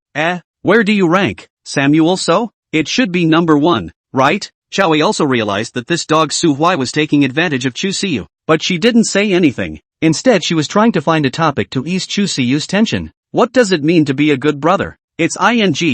Where do you rank, Samuel? So? It should be number 1, right? Chowie also realized that this dog Su Hui was taking advantage of Chu Siyu, but she didn't say anything. Instead she was trying to find a topic to ease Chu Siyu's tension. What does it mean to be a good brother? It's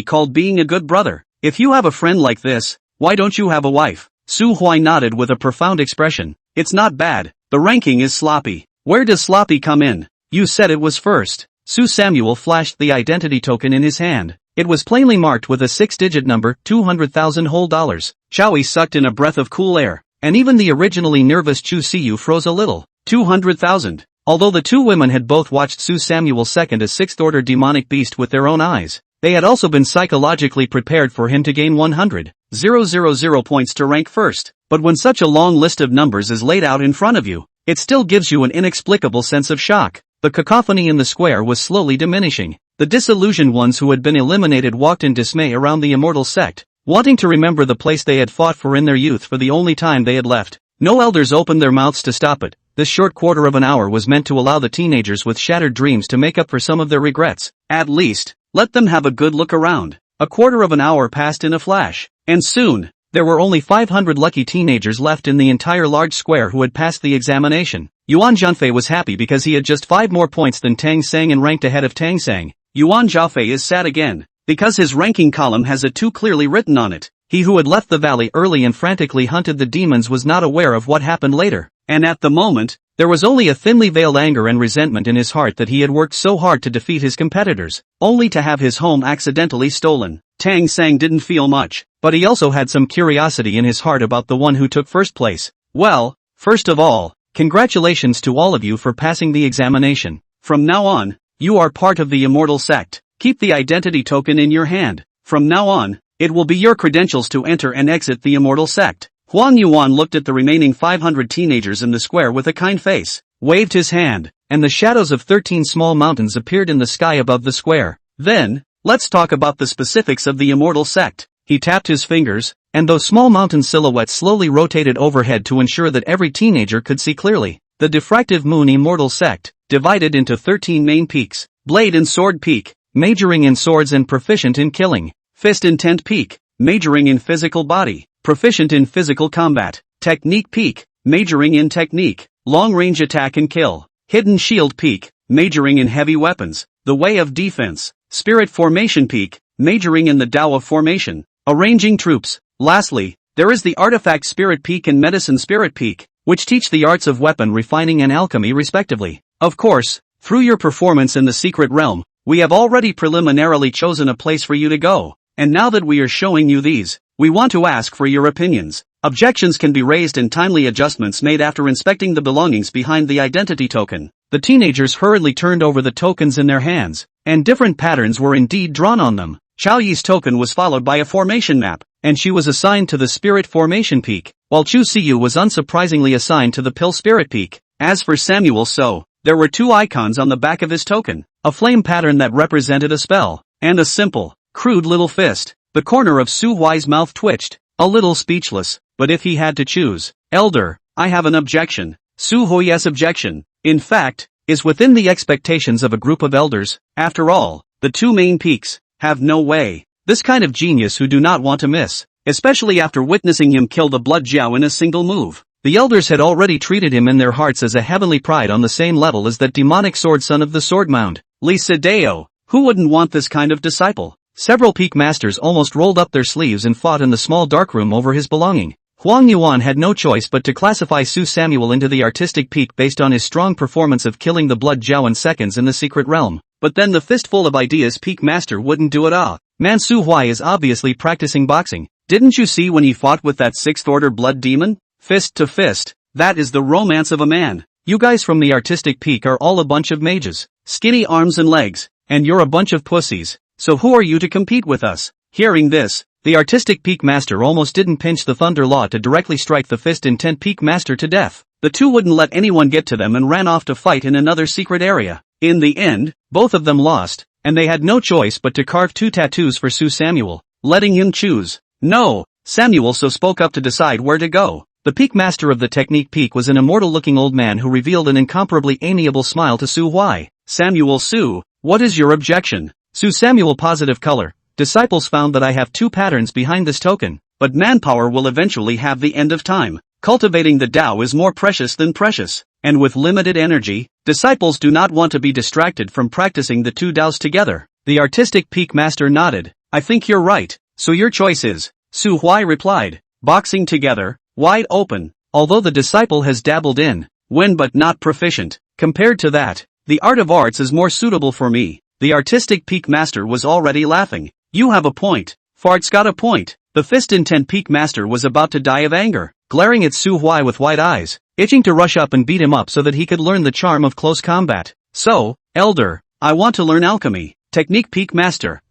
called being a good brother. If you have a friend like this, why don't you have a wife? Su Hui nodded with a profound expression. It's not bad. The ranking is sloppy. Where does sloppy come in? You said it was first. Su Samuel flashed the identity token in his hand. It was plainly marked with a 6-digit number, 200,000 whole dollars. Chowie sucked in a breath of cool air, and even the originally nervous Chu Siyu froze a little. 200,000. Although the two women had both watched Su Samuel second a 6th-order demonic beast with their own eyes, they had also been psychologically prepared for him to gain 100,000 points to rank first. But when such a long list of numbers is laid out in front of you, it still gives you an inexplicable sense of shock. The cacophony in the square was slowly diminishing. The disillusioned ones who had been eliminated walked in dismay around the immortal sect, wanting to remember the place they had fought for in their youth for the only time they had left. No elders opened their mouths to stop it. This short quarter of an hour was meant to allow the teenagers with shattered dreams to make up for some of their regrets. At least, let them have a good look around. A quarter of an hour passed in a flash, and soon, there were only 500 lucky teenagers left in the entire large square who had passed the examination. Yuan Zhanfei was happy because he had just 5 more points than Tang Sang and ranked ahead of Tang Sang. Yuan Zhanfei is sad again, because his ranking column has a 2 clearly written on it. He who had left the valley early and frantically hunted the demons was not aware of what happened later, and at the moment, there was only a thinly veiled anger and resentment in his heart that he had worked so hard to defeat his competitors, only to have his home accidentally stolen. Tang Sang didn't feel much, but he also had some curiosity in his heart about the one who took first place. Well, first of all, congratulations to all of you for passing the examination. From now on, you are part of the immortal sect. Keep the identity token in your hand. From now on, it will be your credentials to enter and exit the immortal sect. Huang Yuan looked at the remaining 500 teenagers in the square with a kind face, waved his hand, and the shadows of 13 small mountains appeared in the sky above the square. Then, let's talk about the specifics of the immortal sect. He tapped his fingers, and those small mountain silhouettes slowly rotated overhead to ensure that every teenager could see clearly. The diffractive moon immortal sect, divided into 13 main peaks. Blade and sword peak, majoring in swords and proficient in killing. Fist intent peak, majoring in physical body, proficient in physical combat. Technique peak, majoring in technique, long range attack and kill. Hidden shield peak, majoring in heavy weapons, the way of defense. Spirit formation peak, majoring in the Tao of formation, arranging troops. Lastly, there is the artifact spirit peak and medicine spirit peak, which teach the arts of weapon refining and alchemy respectively. Of course, through your performance in the secret realm, we have already preliminarily chosen a place for you to go, and now that we are showing you these, we want to ask for your opinions. Objections can be raised and timely adjustments made after inspecting the belongings behind the identity token. The teenagers hurriedly turned over the tokens in their hands, and different patterns were indeed drawn on them. Chao Yi's token was followed by a formation map, and she was assigned to the Spirit Formation Peak, while Chu Siyu was unsurprisingly assigned to the Pill Spirit Peak. As for Samuel So, there were two icons on the back of his token, a flame pattern that represented a spell, and a simple, crude little fist. The corner of Su Huai's mouth twitched, a little speechless, but if he had to choose, Elder, I have an objection. Su Hui's objection, in fact, is within the expectations of a group of elders. After all, the two main peaks have no way. This kind of genius who do not want to miss, especially after witnessing him kill the Blood Jiao in a single move. The elders had already treated him in their hearts as a heavenly pride on the same level as that demonic sword son of the sword mound. Li Sideo, who wouldn't want this kind of disciple? Several peak masters almost rolled up their sleeves and fought in the small darkroom over his belonging. Huang Yuan had no choice but to classify Su Samuel into the artistic peak based on his strong performance of killing the Blood Jiao in seconds in the secret realm. But then the fistful of ideas peak master wouldn't do it. Man, Su Huai is obviously practicing boxing. Didn't you see when he fought with that 6th order blood demon? Fist to fist. That is the romance of a man. You guys from the artistic peak are all a bunch of mages, skinny arms and legs, and you're a bunch of pussies. So who are you to compete with us? Hearing this, the artistic peak master almost didn't pinch the thunder law to directly strike the fist intent peak master to death. The two wouldn't let anyone get to them and ran off to fight in another secret area. In the end, both of them lost, and they had no choice but to carve 2 tattoos for Su Samuel, letting him choose. No, Samuel So spoke up to decide where to go. The peak master of the technique peak was an immortal-looking old man who revealed an incomparably amiable smile to Su Huai. Samuel Su, what is your objection? Su Samuel positive color. Disciples found that I have 2 patterns behind this token, but manpower will eventually have the end of time. Cultivating the Tao is more precious than precious, and with limited energy, disciples do not want to be distracted from practicing the 2 Taos together. The artistic peak master nodded. I think you're right, so your choice is, Su Huai replied, boxing together, wide open. Although the disciple has dabbled in, when but not proficient, compared to that, the art of arts is more suitable for me. The artistic peak master was already laughing. You have a point. Fart's got a point. The fist intent peak master was about to die of anger, glaring at Su Huai with wide eyes, itching to rush up and beat him up so that he could learn the charm of close combat. So, Elder, I want to learn alchemy. Technique peak master.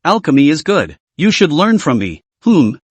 Alchemy is good. You should learn from me.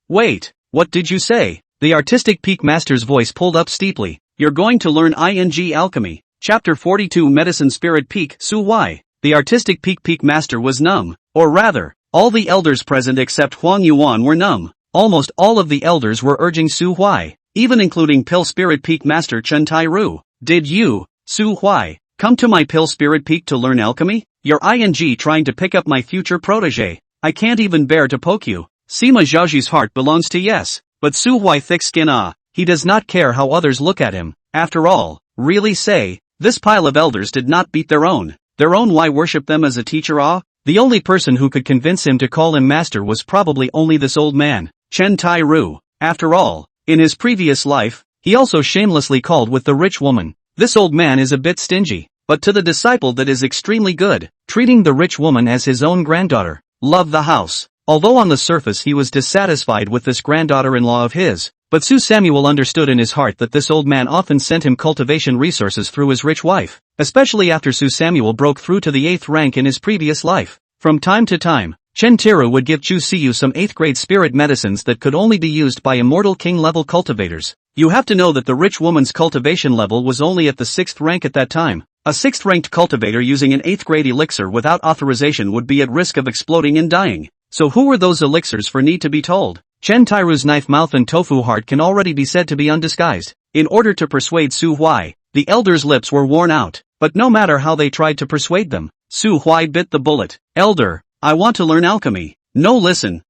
Wait, what did you say? The artistic peak master's voice pulled up steeply. You're going to learn alchemy. Chapter 42 Medicine Spirit Peak. Su Huai. The artistic peak master was numb, or rather, all the elders present except Huang Yuan were numb. Almost all of the elders were urging Su Huai, even including Pill Spirit Peak Master Chen Tai-ru. Did you, Su Huai, come to my Pill Spirit Peak to learn alchemy? You're trying to pick up my future protege. I can't even bear to poke you. Sima Zhaoji's heart belongs to yes, but Su Huai thick skin he does not care how others look at him. After all, really say, this pile of elders did not beat their own. Why worship them as a teacher? The only person who could convince him to call him master was probably only this old man, Chen Tai-ru. After all, in his previous life, he also shamelessly called with the rich woman. This old man is a bit stingy, but to the disciple that is extremely good, treating the rich woman as his own granddaughter. Love the house. Although on the surface he was dissatisfied with this granddaughter-in-law of his, But Su Samuel understood in his heart that this old man often sent him cultivation resources through his rich wife, especially after Su Samuel broke through to the 8th rank in his previous life. From time to time, Chen Tiru would give Chu Siyu some 8th grade spirit medicines that could only be used by immortal king level cultivators. You have to know that the rich woman's cultivation level was only at the 6th rank at that time. A 6th ranked cultivator using an 8th grade elixir without authorization would be at risk of exploding and dying. So who were those elixirs for, need to be told? Chen Tiru's knife mouth and tofu heart can already be said to be undisguised. In order to persuade Su Huai, the elder's lips were worn out, but no matter how they tried to persuade them, Su Huai bit the bullet. Elder, I want to learn alchemy. No listen,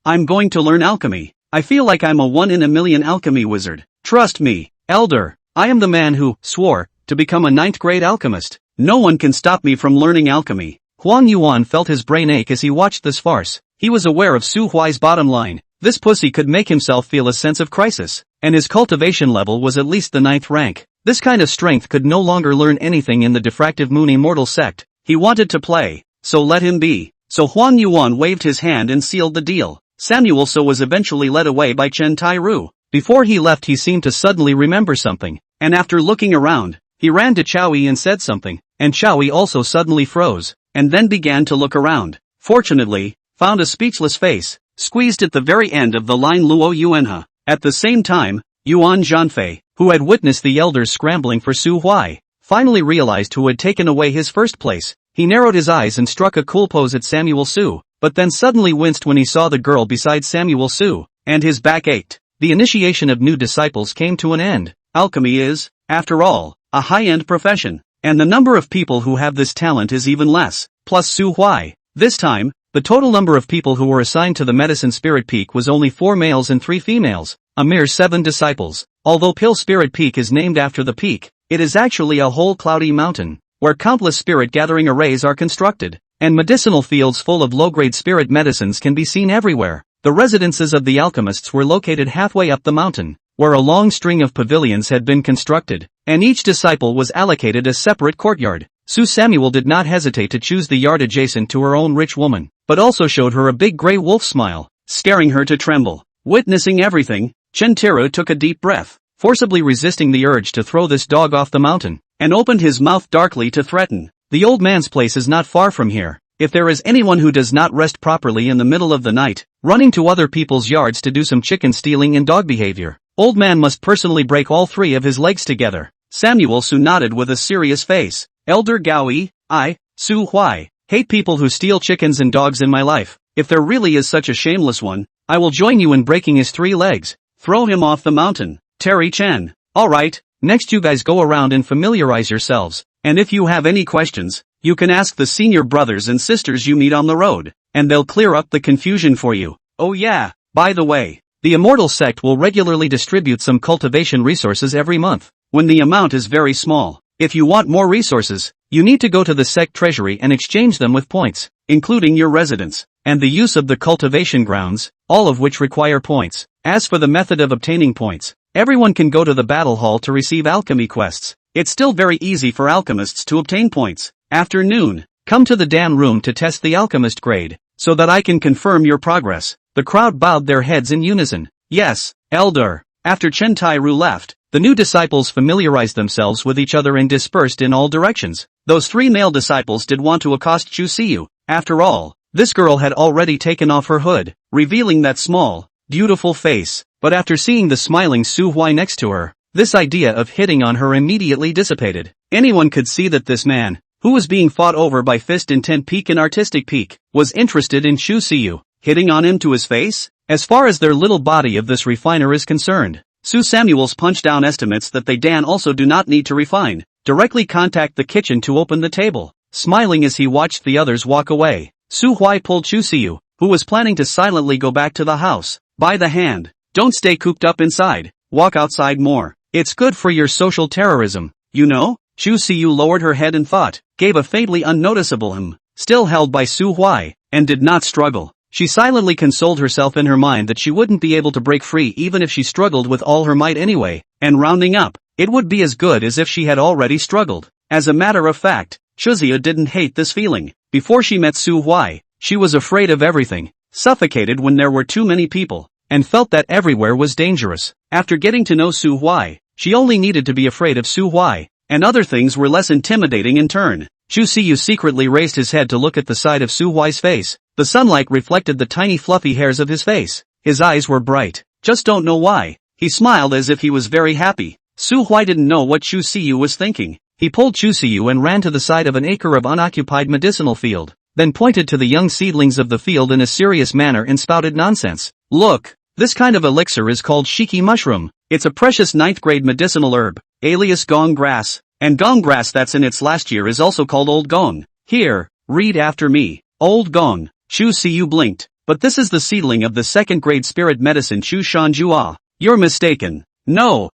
I'm going to learn alchemy. I feel like I'm a 1 in a million alchemy wizard. Trust me, Elder, I am the man who swore to become a 9th grade alchemist. No one can stop me from learning alchemy. Huang Yuan felt his brain ache as he watched this farce. He was aware of Su Huai's bottom line. This pussy could make himself feel a sense of crisis, and his cultivation level was at least the 9th rank. This kind of strength could no longer learn anything in the diffractive moon immortal sect. He wanted to play, so let him be. So Huang Yuan waved his hand and sealed the deal. Samuel So was eventually led away by Chen Tiru. Before he left, he seemed to suddenly remember something, and after looking around, he ran to Chowi and said something, and Chowi also suddenly froze, and then began to look around. Fortunately, found a speechless face, squeezed at the very end of the line Luo Yuanhe. At the same time, Yuan Zhanfei, who had witnessed the elders scrambling for Su Huai, finally realized who had taken away his first place. He narrowed his eyes and struck a cool pose at Samuel Su, but then suddenly winced when he saw the girl beside Samuel Su, and his back ached. The initiation of new disciples came to an end. Alchemy is, after all, a high-end profession, and the number of people who have this talent is even less, plus Su Huai. This time, the total number of people who were assigned to the Medicine Spirit Peak was only 4 males and 3 females, a mere 7 disciples. Although Pill Spirit Peak is named after the peak, it is actually a whole cloudy mountain, where countless spirit-gathering arrays are constructed, and medicinal fields full of low-grade spirit medicines can be seen everywhere. The residences of the alchemists were located halfway up the mountain, where a long string of pavilions had been constructed, and each disciple was allocated a separate courtyard. Su Samuel did not hesitate to choose the yard adjacent to her own rich woman, but also showed her a big grey wolf smile, scaring her to tremble. Witnessing everything, Chen Tiru took a deep breath, forcibly resisting the urge to throw this dog off the mountain, and opened his mouth darkly to threaten. The old man's place is not far from here. If there is anyone who does not rest properly in the middle of the night, running to other people's yards to do some chicken stealing and dog behavior, old man must personally break all 3 of his legs together. Samuel Su nodded with a serious face. Elder Gaoi, I, Su Huai, hate people who steal chickens and dogs in my life. If there really is such a shameless one, I will join you in breaking his 3 legs. Throw him off the mountain. Terry Chen. Alright, next you guys go around and familiarize yourselves, and if you have any questions, you can ask the senior brothers and sisters you meet on the road, and they'll clear up the confusion for you. Oh yeah, by the way, the Immortal Sect will regularly distribute some cultivation resources every month, when the amount is very small. If you want more resources, you need to go to the sect treasury and exchange them with points, including your residence, and the use of the cultivation grounds, all of which require points. As for the method of obtaining points, everyone can go to the battle hall to receive alchemy quests. It's still very easy for alchemists to obtain points. After noon, come to the damn room to test the alchemist grade, so that I can confirm your progress. The crowd bowed their heads in unison. Yes, Elder. After Chen Tiru left, the new disciples familiarized themselves with each other and dispersed in all directions. Those 3 male disciples did want to accost Chu Siyu. After all, this girl had already taken off her hood, revealing that small, beautiful face. But after seeing the smiling Su Huai next to her, this idea of hitting on her immediately dissipated. Anyone could see that this man, who was being fought over by Fist Intent Peak and Artistic Peak, was interested in Chu Siyu. Hitting on him to his face? As far as their little body of this refiner is concerned, Su Samuel's punch-down estimates that they also do not need to refine. Directly contact the kitchen to open the table. Smiling as he watched the others walk away, Su Huai pulled Chu Siyu, who was planning to silently go back to the house, by the hand. Don't stay cooped up inside, walk outside more. It's good for your social terrorism, you know? Chu Siyu lowered her head in thought, gave a faintly unnoticeable still held by Su Huai, and did not struggle. She silently consoled herself in her mind that she wouldn't be able to break free even if she struggled with all her might anyway, and rounding up, it would be as good as if she had already struggled. As a matter of fact, Chuzia didn't hate this feeling. Before she met Su Huai, she was afraid of everything, suffocated when there were too many people, and felt that everywhere was dangerous. After getting to know Su Huai, she only needed to be afraid of Su Huai, and other things were less intimidating in turn. Chu Siyu secretly raised his head to look at the side of Su Huai's face. The sunlight reflected the tiny fluffy hairs of his face. His eyes were bright. Just don't know why. He smiled as if he was very happy. Su Huai didn't know what Chu Siyu was thinking. He pulled Chu Siyu and ran to the side of an acre of unoccupied medicinal field, then pointed to the young seedlings of the field in a serious manner and spouted nonsense. Look, this kind of elixir is called shiki mushroom. It's a precious 9th grade medicinal herb, alias gong grass, and gong grass that's in its last year is also called old gong. Here, read after me. Old gong. Chu Siyu blinked. But this is the seedling of the 2nd grade spirit medicine Chu Shanjua. You're mistaken. No,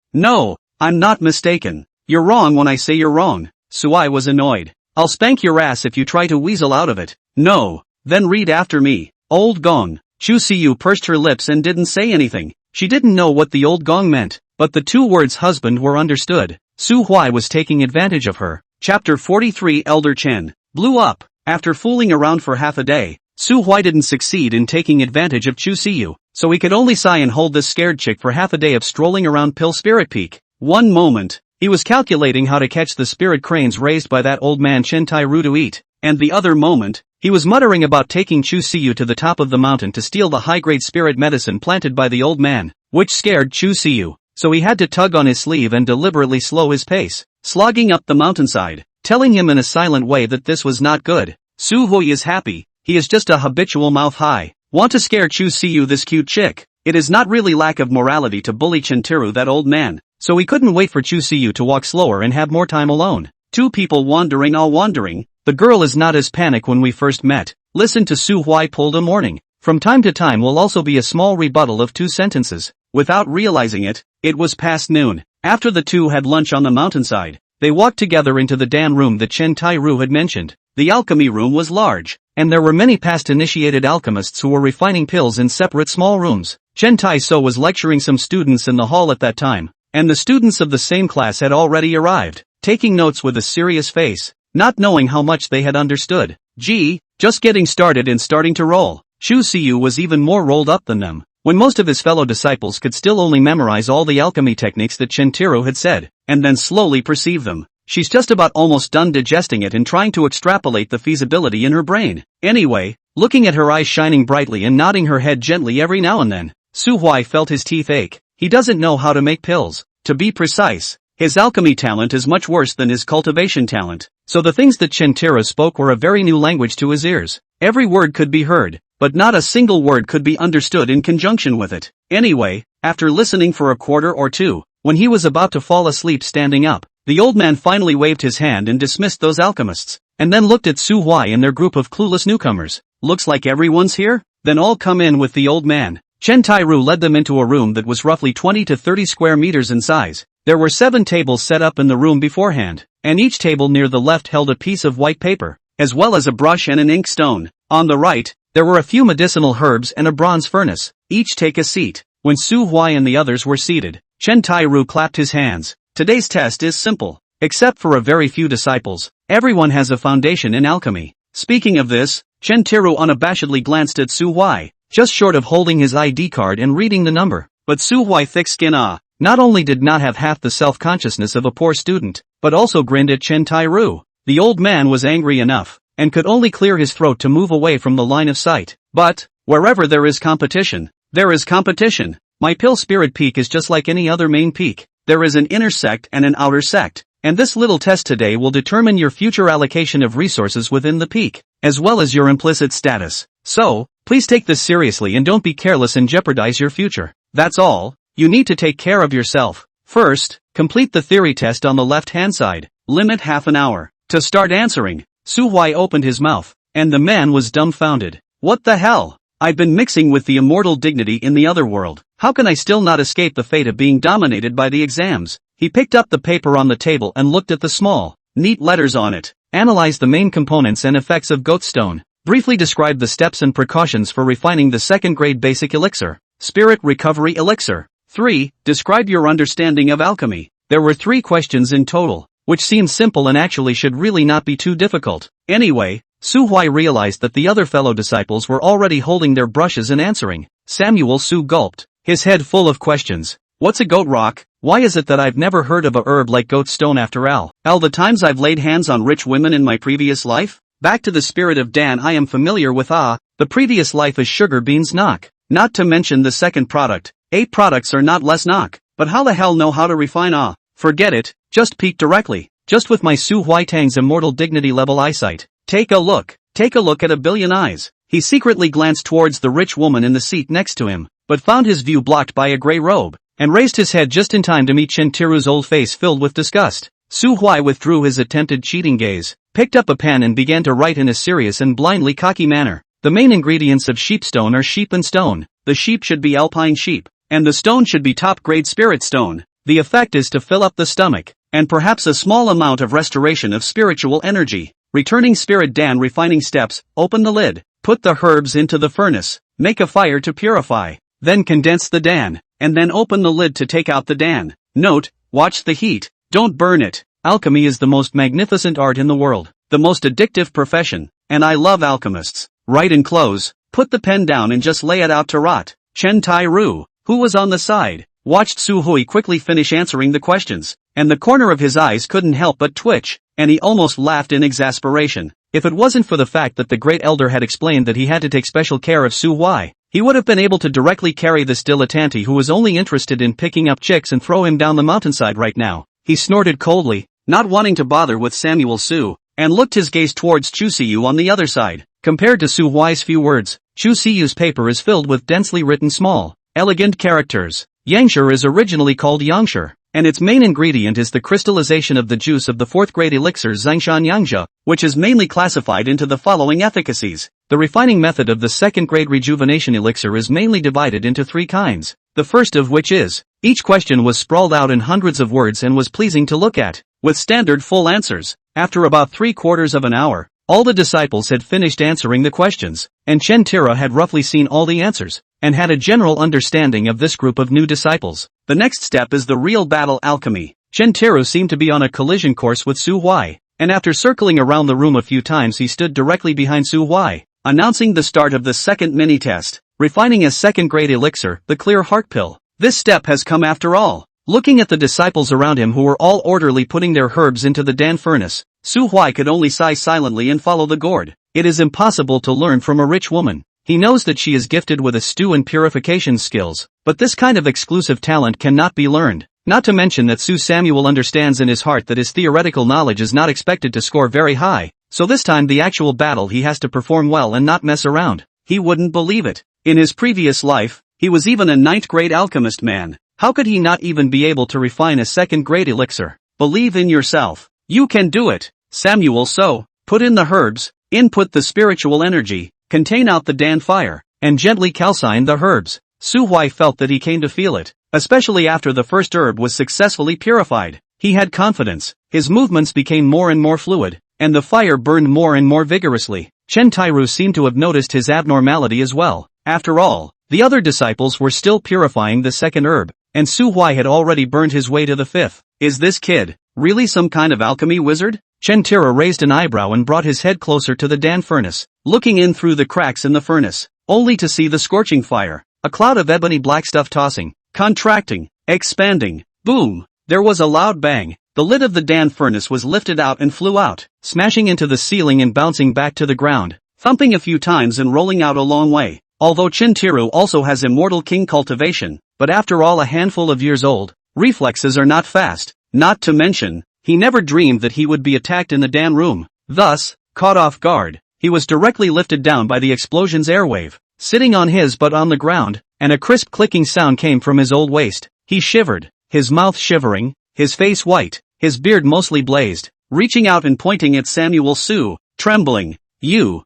I'm not mistaken. You're wrong when I say you're wrong. Suai was annoyed. I'll spank your ass if you try to weasel out of it. No. Then read after me. Old gong. Chu Siyu pursed her lips and didn't say anything. She didn't know what the old gong meant, but the 2 words husband were understood. Su Huai was taking advantage of her. Chapter 43 Elder Chen blew up. After fooling around for half a day, Su Huai didn't succeed in taking advantage of Chu Siyu, so he could only sigh and hold this scared chick for half a day of strolling around Pill Spirit Peak. One moment, he was calculating how to catch the spirit cranes raised by that old man Chen Tai-ru to eat, and the other moment, he was muttering about taking Chu Siyu to the top of the mountain to steal the high-grade spirit medicine planted by the old man, which scared Chu Siyu, so he had to tug on his sleeve and deliberately slow his pace, slogging up the mountainside, telling him in a silent way that this was not good. Su Hui is happy. He is just a habitual mouth-high. Want to scare Chu Siyu, this cute chick. It is not really lack of morality to bully Chintiru, that old man, so he couldn't wait for Chu Siyu to walk slower and have more time alone. 2 people wandering, all wandering. The girl is not as panicked when we first met. Listen to Su Huai pulled a morning. From time to time will also be a small rebuttal of 2 sentences. Without realizing it, it was past noon. After the 2 had lunch on the mountainside, they walked together into the Dan room that Chen Tai-ru had mentioned. The alchemy room was large, and there were many past-initiated alchemists who were refining pills in separate small rooms. Chen Tai-so was lecturing some students in the hall at that time, and the students of the same class had already arrived, taking notes with a serious face, not knowing how much they had understood. Gee, just getting started and starting to roll. Chu Siyu was even more rolled up than them. When most of his fellow disciples could still only memorize all the alchemy techniques that Chintiru had said, and then slowly perceive them. She's just about almost done digesting it and trying to extrapolate the feasibility in her brain. Anyway, looking at her eyes shining brightly and nodding her head gently every now and then, Su Huai felt his teeth ache. He doesn't know how to make pills. To be precise, his alchemy talent is much worse than his cultivation talent, so the things that Chintiru spoke were a very new language to his ears. Every word could be heard, but not a single word could be understood in conjunction with it. Anyway, after listening for a quarter or 2, when he was about to fall asleep standing up, the old man finally waved his hand and dismissed those alchemists, and then looked at Su Huai and their group of clueless newcomers. Looks like everyone's here? Then all come in with the old man. Chen Tai-ru led them into a room that was roughly 20 to 30 square meters in size. There were 7 tables set up in the room beforehand, and each table near the left held a piece of white paper, as well as a brush and an ink stone. On the right, there were a few medicinal herbs and a bronze furnace. Each take a seat. When Su Huai and the others were seated, Chen Tai-ru clapped his hands. Today's test is simple. Except for a very few disciples, everyone has a foundation in alchemy. Speaking of this, Chintiru unabashedly glanced at Su Huai, just short of holding his ID card and reading the number. But Su Huai, thick skin not only did not have half the self-consciousness of a poor student, but also grinned at Chen Tai-ru. The old man was angry enough, and could only clear his throat to move away from the line of sight. But, wherever there is competition, there is competition. My Pill Spirit Peak is just like any other main peak. There is an inner sect and an outer sect, and this little test today will determine your future allocation of resources within the peak, as well as your implicit status. So, please take this seriously and don't be careless and jeopardize your future. That's all. You need to take care of yourself. First, complete the theory test on the left-hand side. Limit half an hour. To start answering, Su Huai opened his mouth, and the man was dumbfounded. What the hell? I've been mixing with the immortal dignity in the other world. How can I still not escape the fate of being dominated by the exams? He picked up the paper on the table and looked at the small, neat letters on it, analyzed the main components and effects of goat stone, briefly described the steps and precautions for refining the 2nd grade basic elixir, spirit recovery elixir. 3. Describe your understanding of alchemy. There were 3 questions in total, which seemed simple and actually should really not be too difficult. Anyway, Su Huai realized that the other fellow disciples were already holding their brushes and answering. Samuel Su gulped, his head full of questions. What's a goat rock? Why is it that I've never heard of a herb like goat stone after all the times I've laid hands on rich women in my previous life? Back to the spirit of Dan I am familiar with the previous life is sugar beans knock. Not to mention the second product. 8 products are not less knock. But how the hell know how to refine Forget it, just peek directly. Just with my Su Huitang's immortal dignity level eyesight. Take a look at a billion eyes. He secretly glanced towards the rich woman in the seat next to him, but found his view blocked by a grey robe, and raised his head just in time to meet Chen Tiru's old face filled with disgust. Su Hui withdrew his attempted cheating gaze, picked up a pen and began to write in a serious and blindly cocky manner. The main ingredients of sheepstone are sheep and stone. The sheep should be alpine sheep, and the stone should be top-grade spirit stone. The effect is to fill up the stomach, and perhaps a small amount of restoration of spiritual energy. Returning spirit Dan refining steps, open the lid, put the herbs into the furnace, make a fire to purify, then condense the Dan, and then open the lid to take out the Dan. Note, watch the heat, don't burn it. Alchemy is the most magnificent art in the world, the most addictive profession, and I love alchemists. Write and close, put the pen down and just lay it out to rot. Chen Tai-ru, who was on the side, watched Su Hui quickly finish answering the questions, and the corner of his eyes couldn't help but twitch, and he almost laughed in exasperation. If it wasn't for the fact that the great elder had explained that he had to take special care of Su Hui, he would have been able to directly carry this dilettante who was only interested in picking up chicks and throw him down the mountainside right now. He snorted coldly, not wanting to bother with Samuel Su, and looked his gaze towards Chu Siyu on the other side. Compared to Su Hui's few words, Chu Siyu's paper is filled with densely written small, elegant characters. Yangshi is originally called Yangshi, and its main ingredient is the crystallization of the juice of the 4th grade elixir Zangshan Yangzhe, which is mainly classified into the following efficacies. The refining method of the 2nd grade rejuvenation elixir is mainly divided into 3 kinds, the first of which is, each question was sprawled out in hundreds of words and was pleasing to look at, with standard full answers. After about 3/4 of an hour, all the disciples had finished answering the questions, and Chen Tira had roughly seen all the answers, and had a general understanding of this group of new disciples. The next step is the real battle alchemy. Chen Tira seemed to be on a collision course with Su Hui, and after circling around the room a few times he stood directly behind Su Hui, announcing the start of the second mini-test, refining a 2nd grade elixir, the clear heart pill. This step has come after all. Looking at the disciples around him who were all orderly putting their herbs into the Dan furnace, Su Hui could only sigh silently and follow the gourd. It is impossible to learn from a rich woman. He knows that she is gifted with a stew and purification skills, but this kind of exclusive talent cannot be learned. Not to mention that Su Samuel understands in his heart that his theoretical knowledge is not expected to score very high, so this time the actual battle he has to perform well and not mess around. He wouldn't believe it. In his previous life, he was even a 9th grade alchemist man. How could he not even be able to refine a 2nd grade elixir? Believe in yourself. You can do it. Samuel So, put in the herbs, input the spiritual energy, contain out the Dan fire, and gently calcine the herbs. Su Hui felt that he came to feel it, especially after the first herb was successfully purified. He had confidence, his movements became more and more fluid, and the fire burned more and more vigorously. Chen Tairu seemed to have noticed his abnormality as well. After all, the other disciples were still purifying the 2nd herb, and Su Hui had already burned his way to the 5th. Is this kid really some kind of alchemy wizard? Chen Tira raised an eyebrow and brought his head closer to the Dan furnace, looking in through the cracks in the furnace, only to see the scorching fire, a cloud of ebony black stuff tossing, contracting, expanding. Boom! There was a loud bang. The lid of the Dan furnace was lifted out and flew out, smashing into the ceiling and bouncing back to the ground, thumping a few times and rolling out a long way. Although Chen Tiru also has immortal king cultivation, but after all a handful of years old, reflexes are not fast. Not to mention, he never dreamed that he would be attacked in the Dan room. Thus, caught off guard, he was directly lifted down by the explosion's airwave, sitting on his butt on the ground, and a crisp clicking sound came from his old waist. He shivered, his mouth shivering, his face white, his beard mostly blazed, reaching out and pointing at Samuel Su, trembling. You.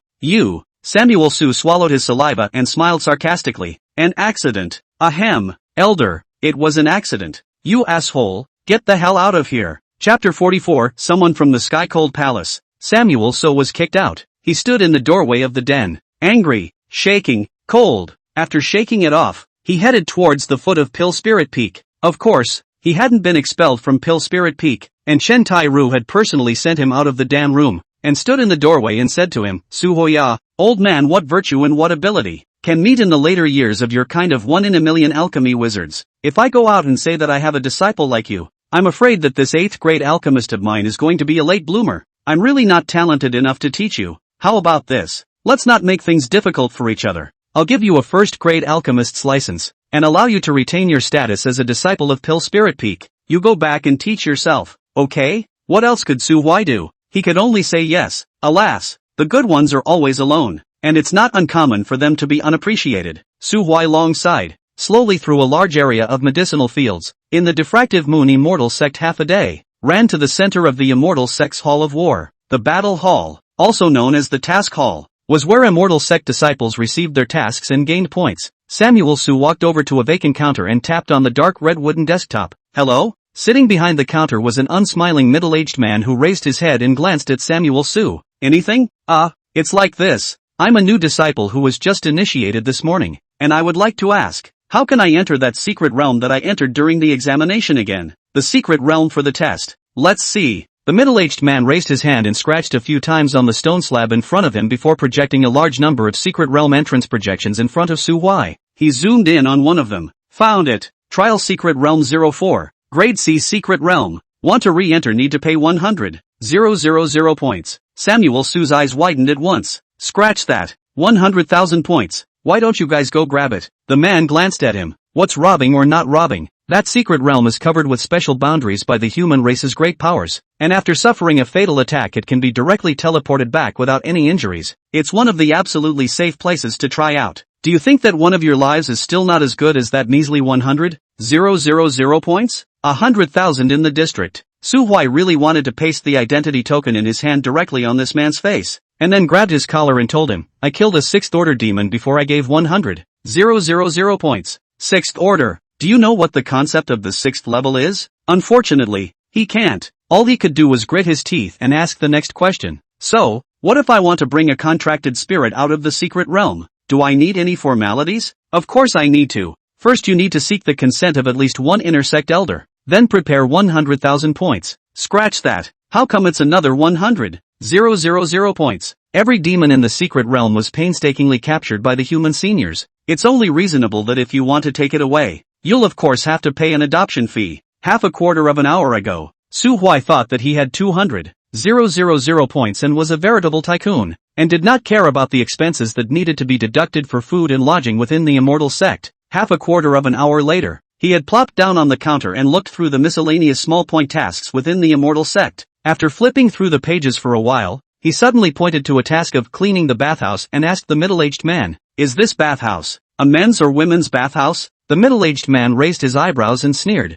Samuel Su swallowed his saliva and smiled sarcastically. An accident. Ahem. Elder, it was an accident. You asshole, get the hell out of here. Chapter 44, Someone from the Sky-Cold Palace. Samuel So was kicked out. He stood in the doorway of the den, angry, shaking, cold. After shaking it off, he headed towards the foot of Pill Spirit Peak. Of course, he hadn't been expelled from Pill Spirit Peak, and Chen Tai-ru had personally sent him out of the Dan room, and stood in the doorway and said to him, Su Hoya, old man, what virtue and what ability? can meet in the later years of your kind of one-in-a-million alchemy wizards. If I go out and say that I have a disciple like you, I'm afraid that this 8th grade alchemist of mine is going to be a late bloomer. I'm really not talented enough to teach you. How about this? Let's not make things difficult for each other. I'll give you a 1st grade alchemist's license, and allow you to retain your status as a disciple of Pill Spirit Peak. You go back and teach yourself, okay? What else could Su Huai do? He could only say yes. Alas, the good ones are always alone, and it's not uncommon for them to be unappreciated. Su Huai long sighed, slowly through a large area of medicinal fields, in the diffractive moon immortal sect half a day, ran to the center of the immortal sect's hall of war. The battle hall, also known as the task hall, was where immortal sect disciples received their tasks and gained points. Samuel Su walked over to a vacant counter and tapped on the dark red wooden desktop. Hello? Sitting behind the counter was an unsmiling middle-aged man who raised his head and glanced at Samuel Su. Anything? It's like this. I'm a new disciple who was just initiated this morning, and I would like to ask, how can I enter that secret realm that I entered during the examination again? The secret realm for the test. Let's see. The middle-aged man raised his hand and scratched a few times on the stone slab in front of him before projecting a large number of secret realm entrance projections in front of Su Huai. He zoomed in on one of them. Found it. Trial Secret Realm 04. Grade C Secret Realm. Want to re-enter, need to pay 100,000 points. Samuel Su's eyes widened at once. Scratch that. 100,000 points. Why don't you guys go grab it? The man glanced at him. What's robbing or not robbing? That secret realm is covered with special boundaries by the human race's great powers, and after suffering a fatal attack it can be directly teleported back without any injuries. It's one of the absolutely safe places to try out. Do you think that one of your lives is still not as good as that measly 100,000 points? 100,000 in the district. Su Huai really wanted to paste the identity token in his hand directly on this man's face, and then grabbed his collar and told him, I killed a 6th order demon before I gave 100,000 points. 6th order. Do you know what the concept of the 6th level is? Unfortunately, he can't. All he could do was grit his teeth and ask the next question. So, what if I want to bring a contracted spirit out of the secret realm? Do I need any formalities? Of course I need to. First you need to seek the consent of at least one inner sect elder. Then prepare 100,000 points. Scratch that. How come it's another 100,000 points? Every demon in the secret realm was painstakingly captured by the human seniors. It's only reasonable that if you want to take it away, you'll of course have to pay an adoption fee. Half a quarter of an hour ago, Su Huai thought that he had 200,000 points and was a veritable tycoon, and did not care about the expenses that needed to be deducted for food and lodging within the immortal sect. Half a quarter of an hour later, he had plopped down on the counter and looked through the miscellaneous small point tasks within the immortal sect. After flipping through the pages for a while, he suddenly pointed to a task of cleaning the bathhouse and asked the middle-aged man, is this bathhouse a men's or women's bathhouse? The middle-aged man raised his eyebrows and sneered.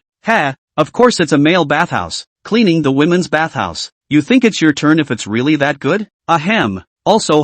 Of course it's a male bathhouse. Cleaning the women's bathhouse. You think it's your turn if it's really that good? Ahem. Also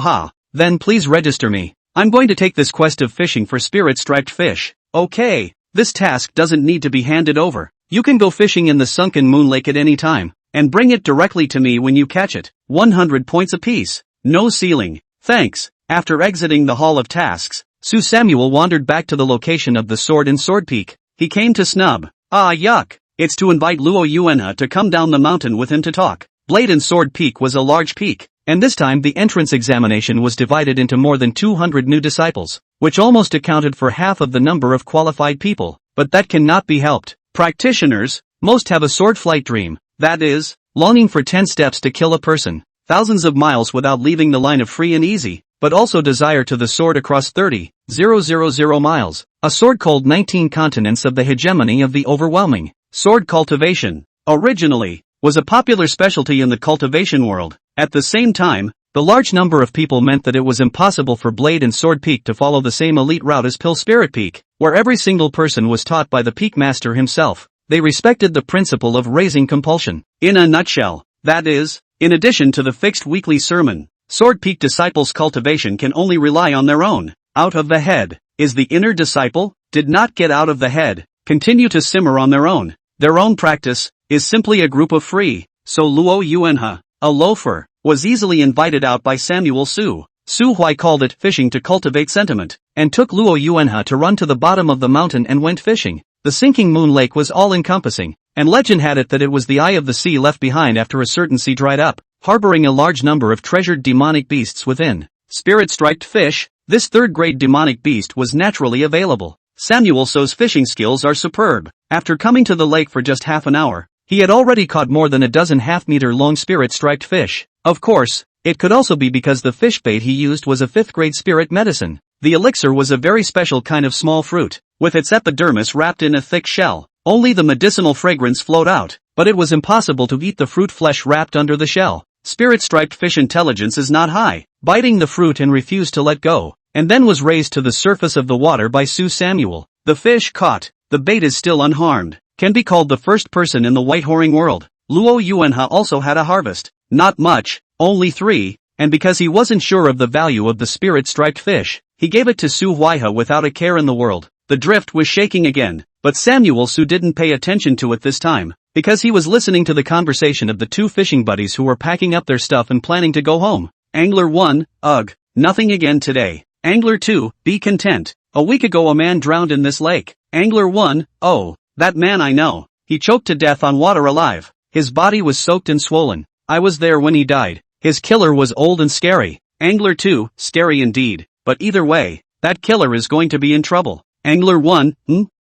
Then please register me. I'm going to take this quest of fishing for spirit-striped fish. Okay. This task doesn't need to be handed over. You can go fishing in the sunken moon lake at any time, and bring it directly to me when you catch it. 100 points apiece. No ceiling. Thanks. After exiting the hall of tasks, Su Samuel wandered back to the location of the sword and sword peak. He came to snub. Yuck. It's to invite Luo Yuanhe to come down the mountain with him to talk. Blade and Sword Peak was a large peak, and this time the entrance examination was divided into more than 200 new disciples, which almost accounted for half of the number of qualified people, but that cannot be helped. Practitioners, most have a sword flight dream, that is, longing for 10 steps to kill a person, thousands of miles without leaving the line of free and easy, but also desire to the sword across 30,000 miles, a sword called 19 continents of the hegemony of the overwhelming. Sword cultivation, originally, was a popular specialty in the cultivation world. At the same time, the large number of people meant that it was impossible for Blade and Sword Peak to follow the same elite route as Pill Spirit Peak, where every single person was taught by the Peak Master himself. They respected the principle of raising compulsion. In a nutshell, that is, in addition to the fixed weekly sermon, Sword Peak disciples' cultivation can only rely on their own. Out of the head. Is the inner disciple, did not get out of the head, continue to simmer on their own. Their own practice, is simply a group of free. So Luo Yuanhe, a loafer, was easily invited out by Samuel Su. Su Huai called it fishing to cultivate sentiment, and took Luo Yuanhe to run to the bottom of the mountain and went fishing. The sinking moon lake was all-encompassing, and legend had it that it was the eye of the sea left behind after a certain sea dried up, harboring a large number of treasured demonic beasts within. Spirit-striped fish, This third-grade demonic beast was naturally available. Samuel So's fishing skills are superb. After coming to the lake for just half an hour, he had already caught more than a dozen half-meter-long spirit-striped fish. Of course, it could also be because the fish bait he used was a fifth-grade spirit medicine. The elixir was a very special kind of small fruit, with its epidermis wrapped in a thick shell. Only the medicinal fragrance flowed out, but it was impossible to eat the fruit flesh wrapped under the shell. Spirit-striped fish intelligence is not high, biting the fruit and refused to let go, and then was raised to the surface of the water by Samuel. The fish caught, the bait is still unharmed, can be called the first person in the white whoring world. Luo Yuanhe also had a harvest. Not much, only 3, and because he wasn't sure of the value of the spirit-striped fish, he gave it to Su Huaihe without a care in the world. The drift was shaking again, but Samuel Su didn't pay attention to it this time, because he was listening to the conversation of the 2 fishing buddies who were packing up their stuff and planning to go home. Angler 1, ugh, nothing again today. Angler 2, be content. A week ago a man drowned in this lake. Angler 1, oh, that man I know. He choked to death on water alive. His body was soaked and swollen. I was there when he died. His killer was old and scary. Angler 2, scary indeed, but either way, that killer is going to be in trouble. Angler 1,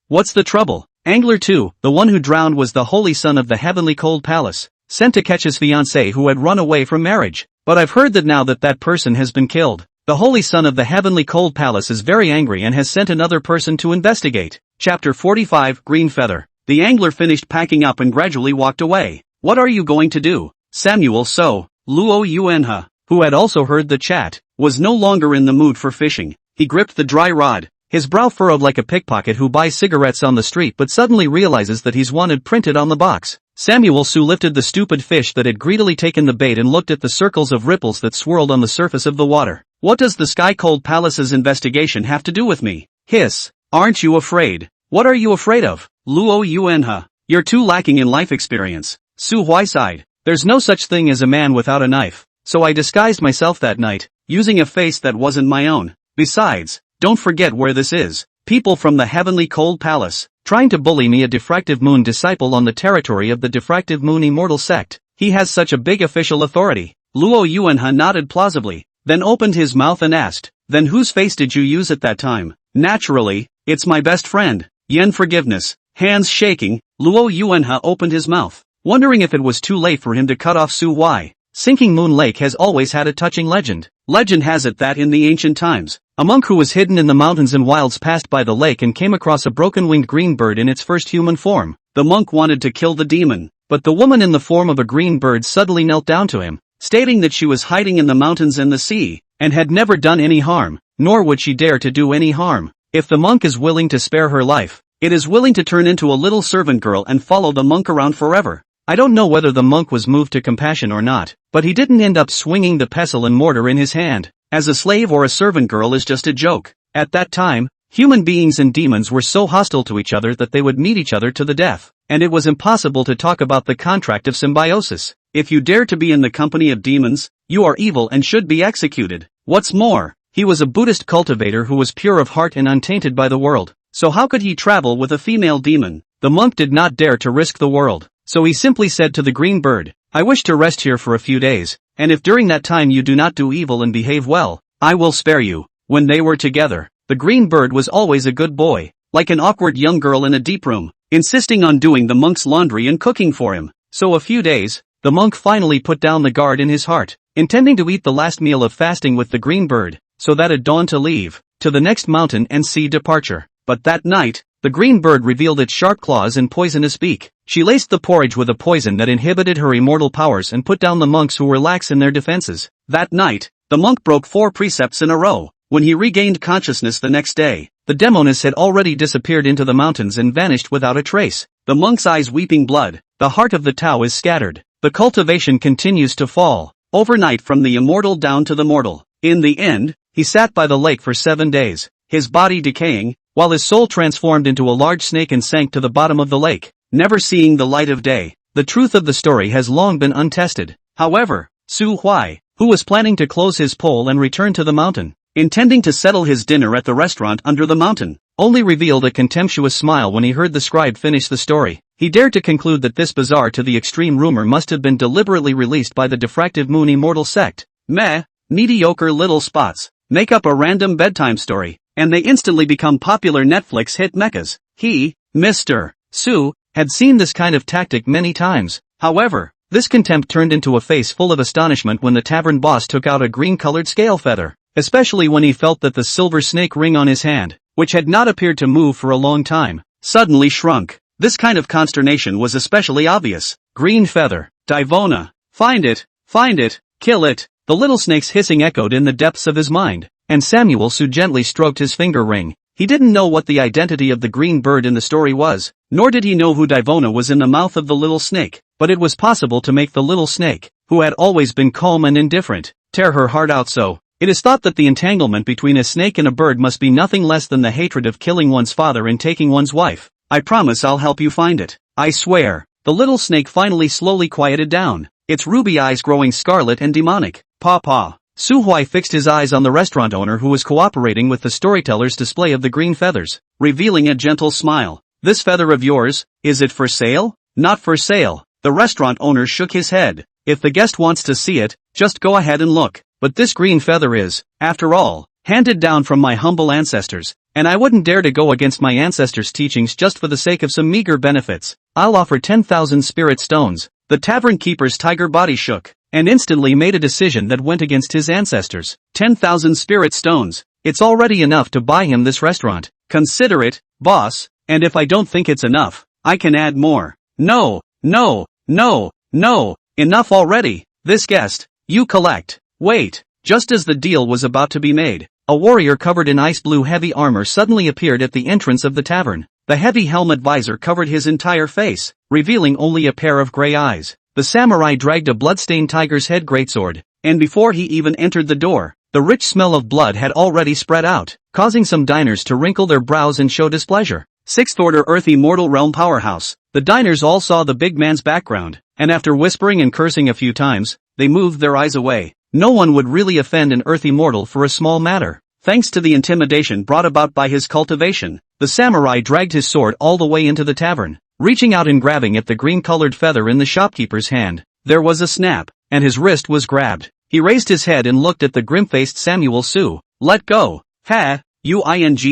what's the trouble? Angler 2, the one who drowned was the holy son of the heavenly cold palace, sent to catch his fiancée who had run away from marriage. But I've heard that now that person has been killed. The holy son of the heavenly cold palace is very angry and has sent another person to investigate. Chapter 45, Green Feather. The angler finished packing up and gradually walked away. What are you going to do? Samuel So, Luo Yuanhe, who had also heard the chat, was no longer in the mood for fishing. He gripped the dry rod, his brow furrowed like a pickpocket who buys cigarettes on the street but suddenly realizes that he's wanted printed on the box. Samuel Su lifted the stupid fish that had greedily taken the bait and looked at the circles of ripples that swirled on the surface of the water. What does the Sky Cold Palace's investigation have to do with me? Hiss. Aren't you afraid? What are you afraid of? Luo Yuanhe. You're too lacking in life experience. Su Huai sighed. There's no such thing as a man without a knife, so I disguised myself that night, using a face that wasn't my own. Besides, don't forget where this is. People from the heavenly cold palace, trying to bully me, a diffractive moon disciple on the territory of the diffractive moon immortal sect. He has such a big official authority. Luo Yuanhe nodded plausibly, then opened his mouth and asked, then whose face did you use at that time? Naturally, it's my best friend. Yen forgiveness. Hands shaking, Luo Yuanhe opened his mouth, wondering if it was too late for him to cut off Su Huai. Sinking Moon Lake has always had a touching legend. Legend has it that in the ancient times, a monk who was hidden in the mountains and wilds passed by the lake and came across a broken-winged green bird in its first human form. The monk wanted to kill the demon, but the woman in the form of a green bird suddenly knelt down to him, stating that she was hiding in the mountains and the sea, and had never done any harm, nor would she dare to do any harm. If the monk is willing to spare her life, it is willing to turn into a little servant girl and follow the monk around forever. I don't know whether the monk was moved to compassion or not, but he didn't end up swinging the pestle and mortar in his hand. As a slave or a servant girl is just a joke. At that time, human beings and demons were so hostile to each other that they would meet each other to the death, and it was impossible to talk about the contract of symbiosis. If you dare to be in the company of demons, you are evil and should be executed. What's more, he was a Buddhist cultivator who was pure of heart and untainted by the world. So how could he travel with a female demon? The monk did not dare to risk the world, so he simply said to the green bird, I wish to rest here for a few days, and if during that time you do not do evil and behave well, I will spare you. When they were together, the green bird was always a good boy, like an awkward young girl in a deep room, insisting on doing the monk's laundry and cooking for him. So a few days, the monk finally put down the guard in his heart, intending to eat the last meal of fasting with the green bird, so that at dawn to leave, to the next mountain and sea departure. But that night, the green bird revealed its sharp claws and poisonous beak. She laced the porridge with a poison that inhibited her immortal powers and put down the monks who were lax in their defenses. That night, the monk broke 4 precepts in a row. When he regained consciousness the next day, the demoness had already disappeared into the mountains and vanished without a trace. The monk's eyes weeping blood, the heart of the Tao is scattered. The cultivation continues to fall, overnight from the immortal down to the mortal. In the end, he sat by the lake for 7 days, his body decaying, while his soul transformed into a large snake and sank to the bottom of the lake, never seeing the light of day. The truth of the story has long been untested. However, Su Huai, who was planning to close his pole and return to the mountain, intending to settle his dinner at the restaurant under the mountain, only revealed a contemptuous smile when he heard the scribe finish the story. He dared to conclude that this bizarre to the extreme rumor must have been deliberately released by the diffractive moon immortal sect. Meh, mediocre little spots. make up a random bedtime story, and they instantly become popular Netflix hit mechas. He, Mr. Su, had seen this kind of tactic many times. However, this contempt turned into a face full of astonishment when the tavern boss took out a green-colored scale feather, especially when he felt that the silver snake ring on his hand, which had not appeared to move for a long time, suddenly shrunk. This kind of consternation was especially obvious. Green feather. Divona. Find it, kill it. The little snake's hissing echoed in the depths of his mind, and Samuel Su gently stroked his finger ring. He didn't know what the identity of the green bird in the story was, nor did he know who Divona was in the mouth of the little snake, but it was possible to make the little snake, who had always been calm and indifferent, tear her heart out so. It is thought that the entanglement between a snake and a bird must be nothing less than the hatred of killing one's father and taking one's wife. I promise I'll help you find it. I swear. The little snake finally slowly quieted down, its ruby eyes growing scarlet and demonic. Paw. Su Huai fixed his eyes on the restaurant owner who was cooperating with the storyteller's display of the green feathers, revealing a gentle smile. This feather of yours, is it for sale? Not for sale. The restaurant owner shook his head. If the guest wants to see it, just go ahead and look. But this green feather is, after all, handed down from my humble ancestors, and I wouldn't dare to go against my ancestors' teachings just for the sake of some meager benefits. I'll offer 10,000 spirit stones. The tavern keeper's tiger body shook, and instantly made a decision that went against his ancestors. 10,000 spirit stones. It's already enough to buy him this restaurant. Consider it, boss, and if I don't think it's enough, I can add more. No, enough already. This guest, you collect. Wait, just as the deal was about to be made, a warrior covered in ice blue heavy armor suddenly appeared at the entrance of the tavern. The heavy helmet visor covered his entire face, revealing only a pair of gray eyes. The samurai dragged a bloodstained tiger's head greatsword, and before he even entered the door, the rich smell of blood had already spread out, causing some diners to wrinkle their brows and show displeasure. Sixth Order Earthy Mortal Realm Powerhouse. The diners all saw the big man's background, and after whispering and cursing a few times, they moved their eyes away. No one would really offend an earthy mortal for a small matter. Thanks to the intimidation brought about by his cultivation, the samurai dragged his sword all the way into the tavern, reaching out and grabbing at the green-colored feather in the shopkeeper's hand. There was a snap, and his wrist was grabbed. He raised his head and looked at the grim-faced Samuel Su. Let go. Ha, you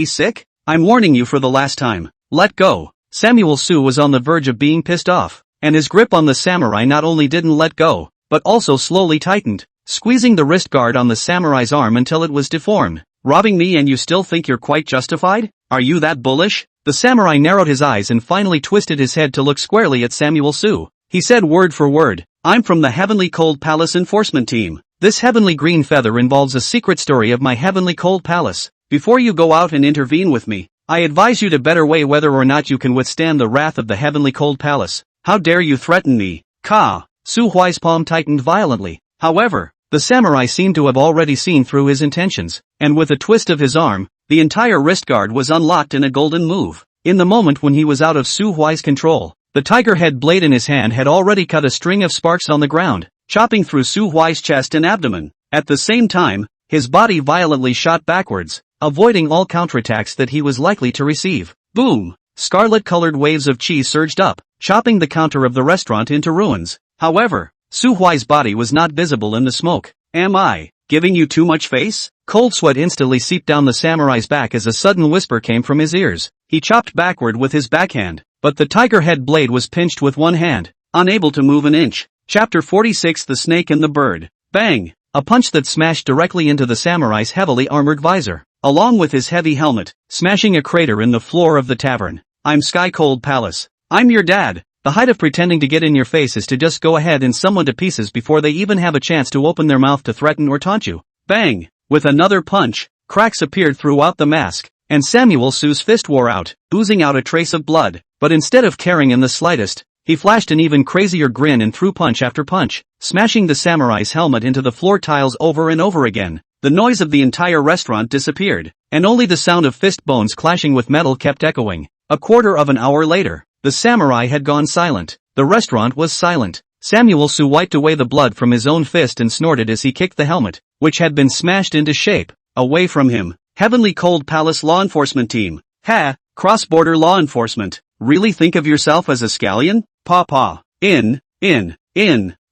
sick? I'm warning you for the last time. Let go. Samuel Su was on the verge of being pissed off, and his grip on the samurai not only didn't let go, but also slowly tightened, squeezing the wrist guard on the samurai's arm until it was deformed. Robbing me and you still think you're quite justified? Are you that bullish? The samurai narrowed his eyes and finally twisted his head to look squarely at Samuel Su. He said word for word, I'm from the Heavenly Cold Palace Enforcement Team. This heavenly green feather involves a secret story of my Heavenly Cold Palace. Before you go out and intervene with me, I advise you to better weigh whether or not you can withstand the wrath of the Heavenly Cold Palace. How dare you threaten me? Ka! Su Huai's palm tightened violently. However, the samurai seemed to have already seen through his intentions, and with a twist of his arm, the entire wrist guard was unlocked in a golden move. In the moment when he was out of Su Huai's control, the tiger head blade in his hand had already cut a string of sparks on the ground, chopping through Su Huai's chest and abdomen. At the same time, his body violently shot backwards, avoiding all counterattacks that he was likely to receive. Boom! Scarlet-colored waves of chi surged up, chopping the counter of the restaurant into ruins. However, Su Huai's body was not visible in the smoke. Am I giving you too much face? Cold sweat instantly seeped down the samurai's back as a sudden whisper came from his ears. He chopped backward with his backhand, but the tiger head blade was pinched with one hand, unable to move an inch. Chapter 46 The Snake and the Bird. Bang! A punch that smashed directly into the samurai's heavily armored visor, along with his heavy helmet, smashing a crater in the floor of the tavern. I'm Sky Cold Palace. I'm your dad. The height of pretending to get in your face is to just go ahead and someone to pieces before they even have a chance to open their mouth to threaten or taunt you. Bang! With another punch, cracks appeared throughout the mask, and Samuel Su's fist wore out, oozing out a trace of blood. But instead of caring in the slightest, he flashed an even crazier grin and threw punch after punch, smashing the samurai's helmet into the floor tiles over and over again. The noise of the entire restaurant disappeared, and only the sound of fist bones clashing with metal kept echoing. A quarter of an hour later, the samurai had gone silent. The restaurant was silent. Samuel Su wiped away the blood from his own fist and snorted as he kicked the helmet, which had been smashed into shape, away from him. Heavenly Cold Palace Law Enforcement Team. Ha! Cross-border law enforcement. Really think of yourself as a scallion? Paw. In.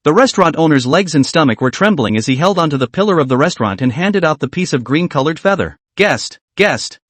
The restaurant owner's legs and stomach were trembling as he held onto the pillar of the restaurant and handed out the piece of green-colored feather. Guest,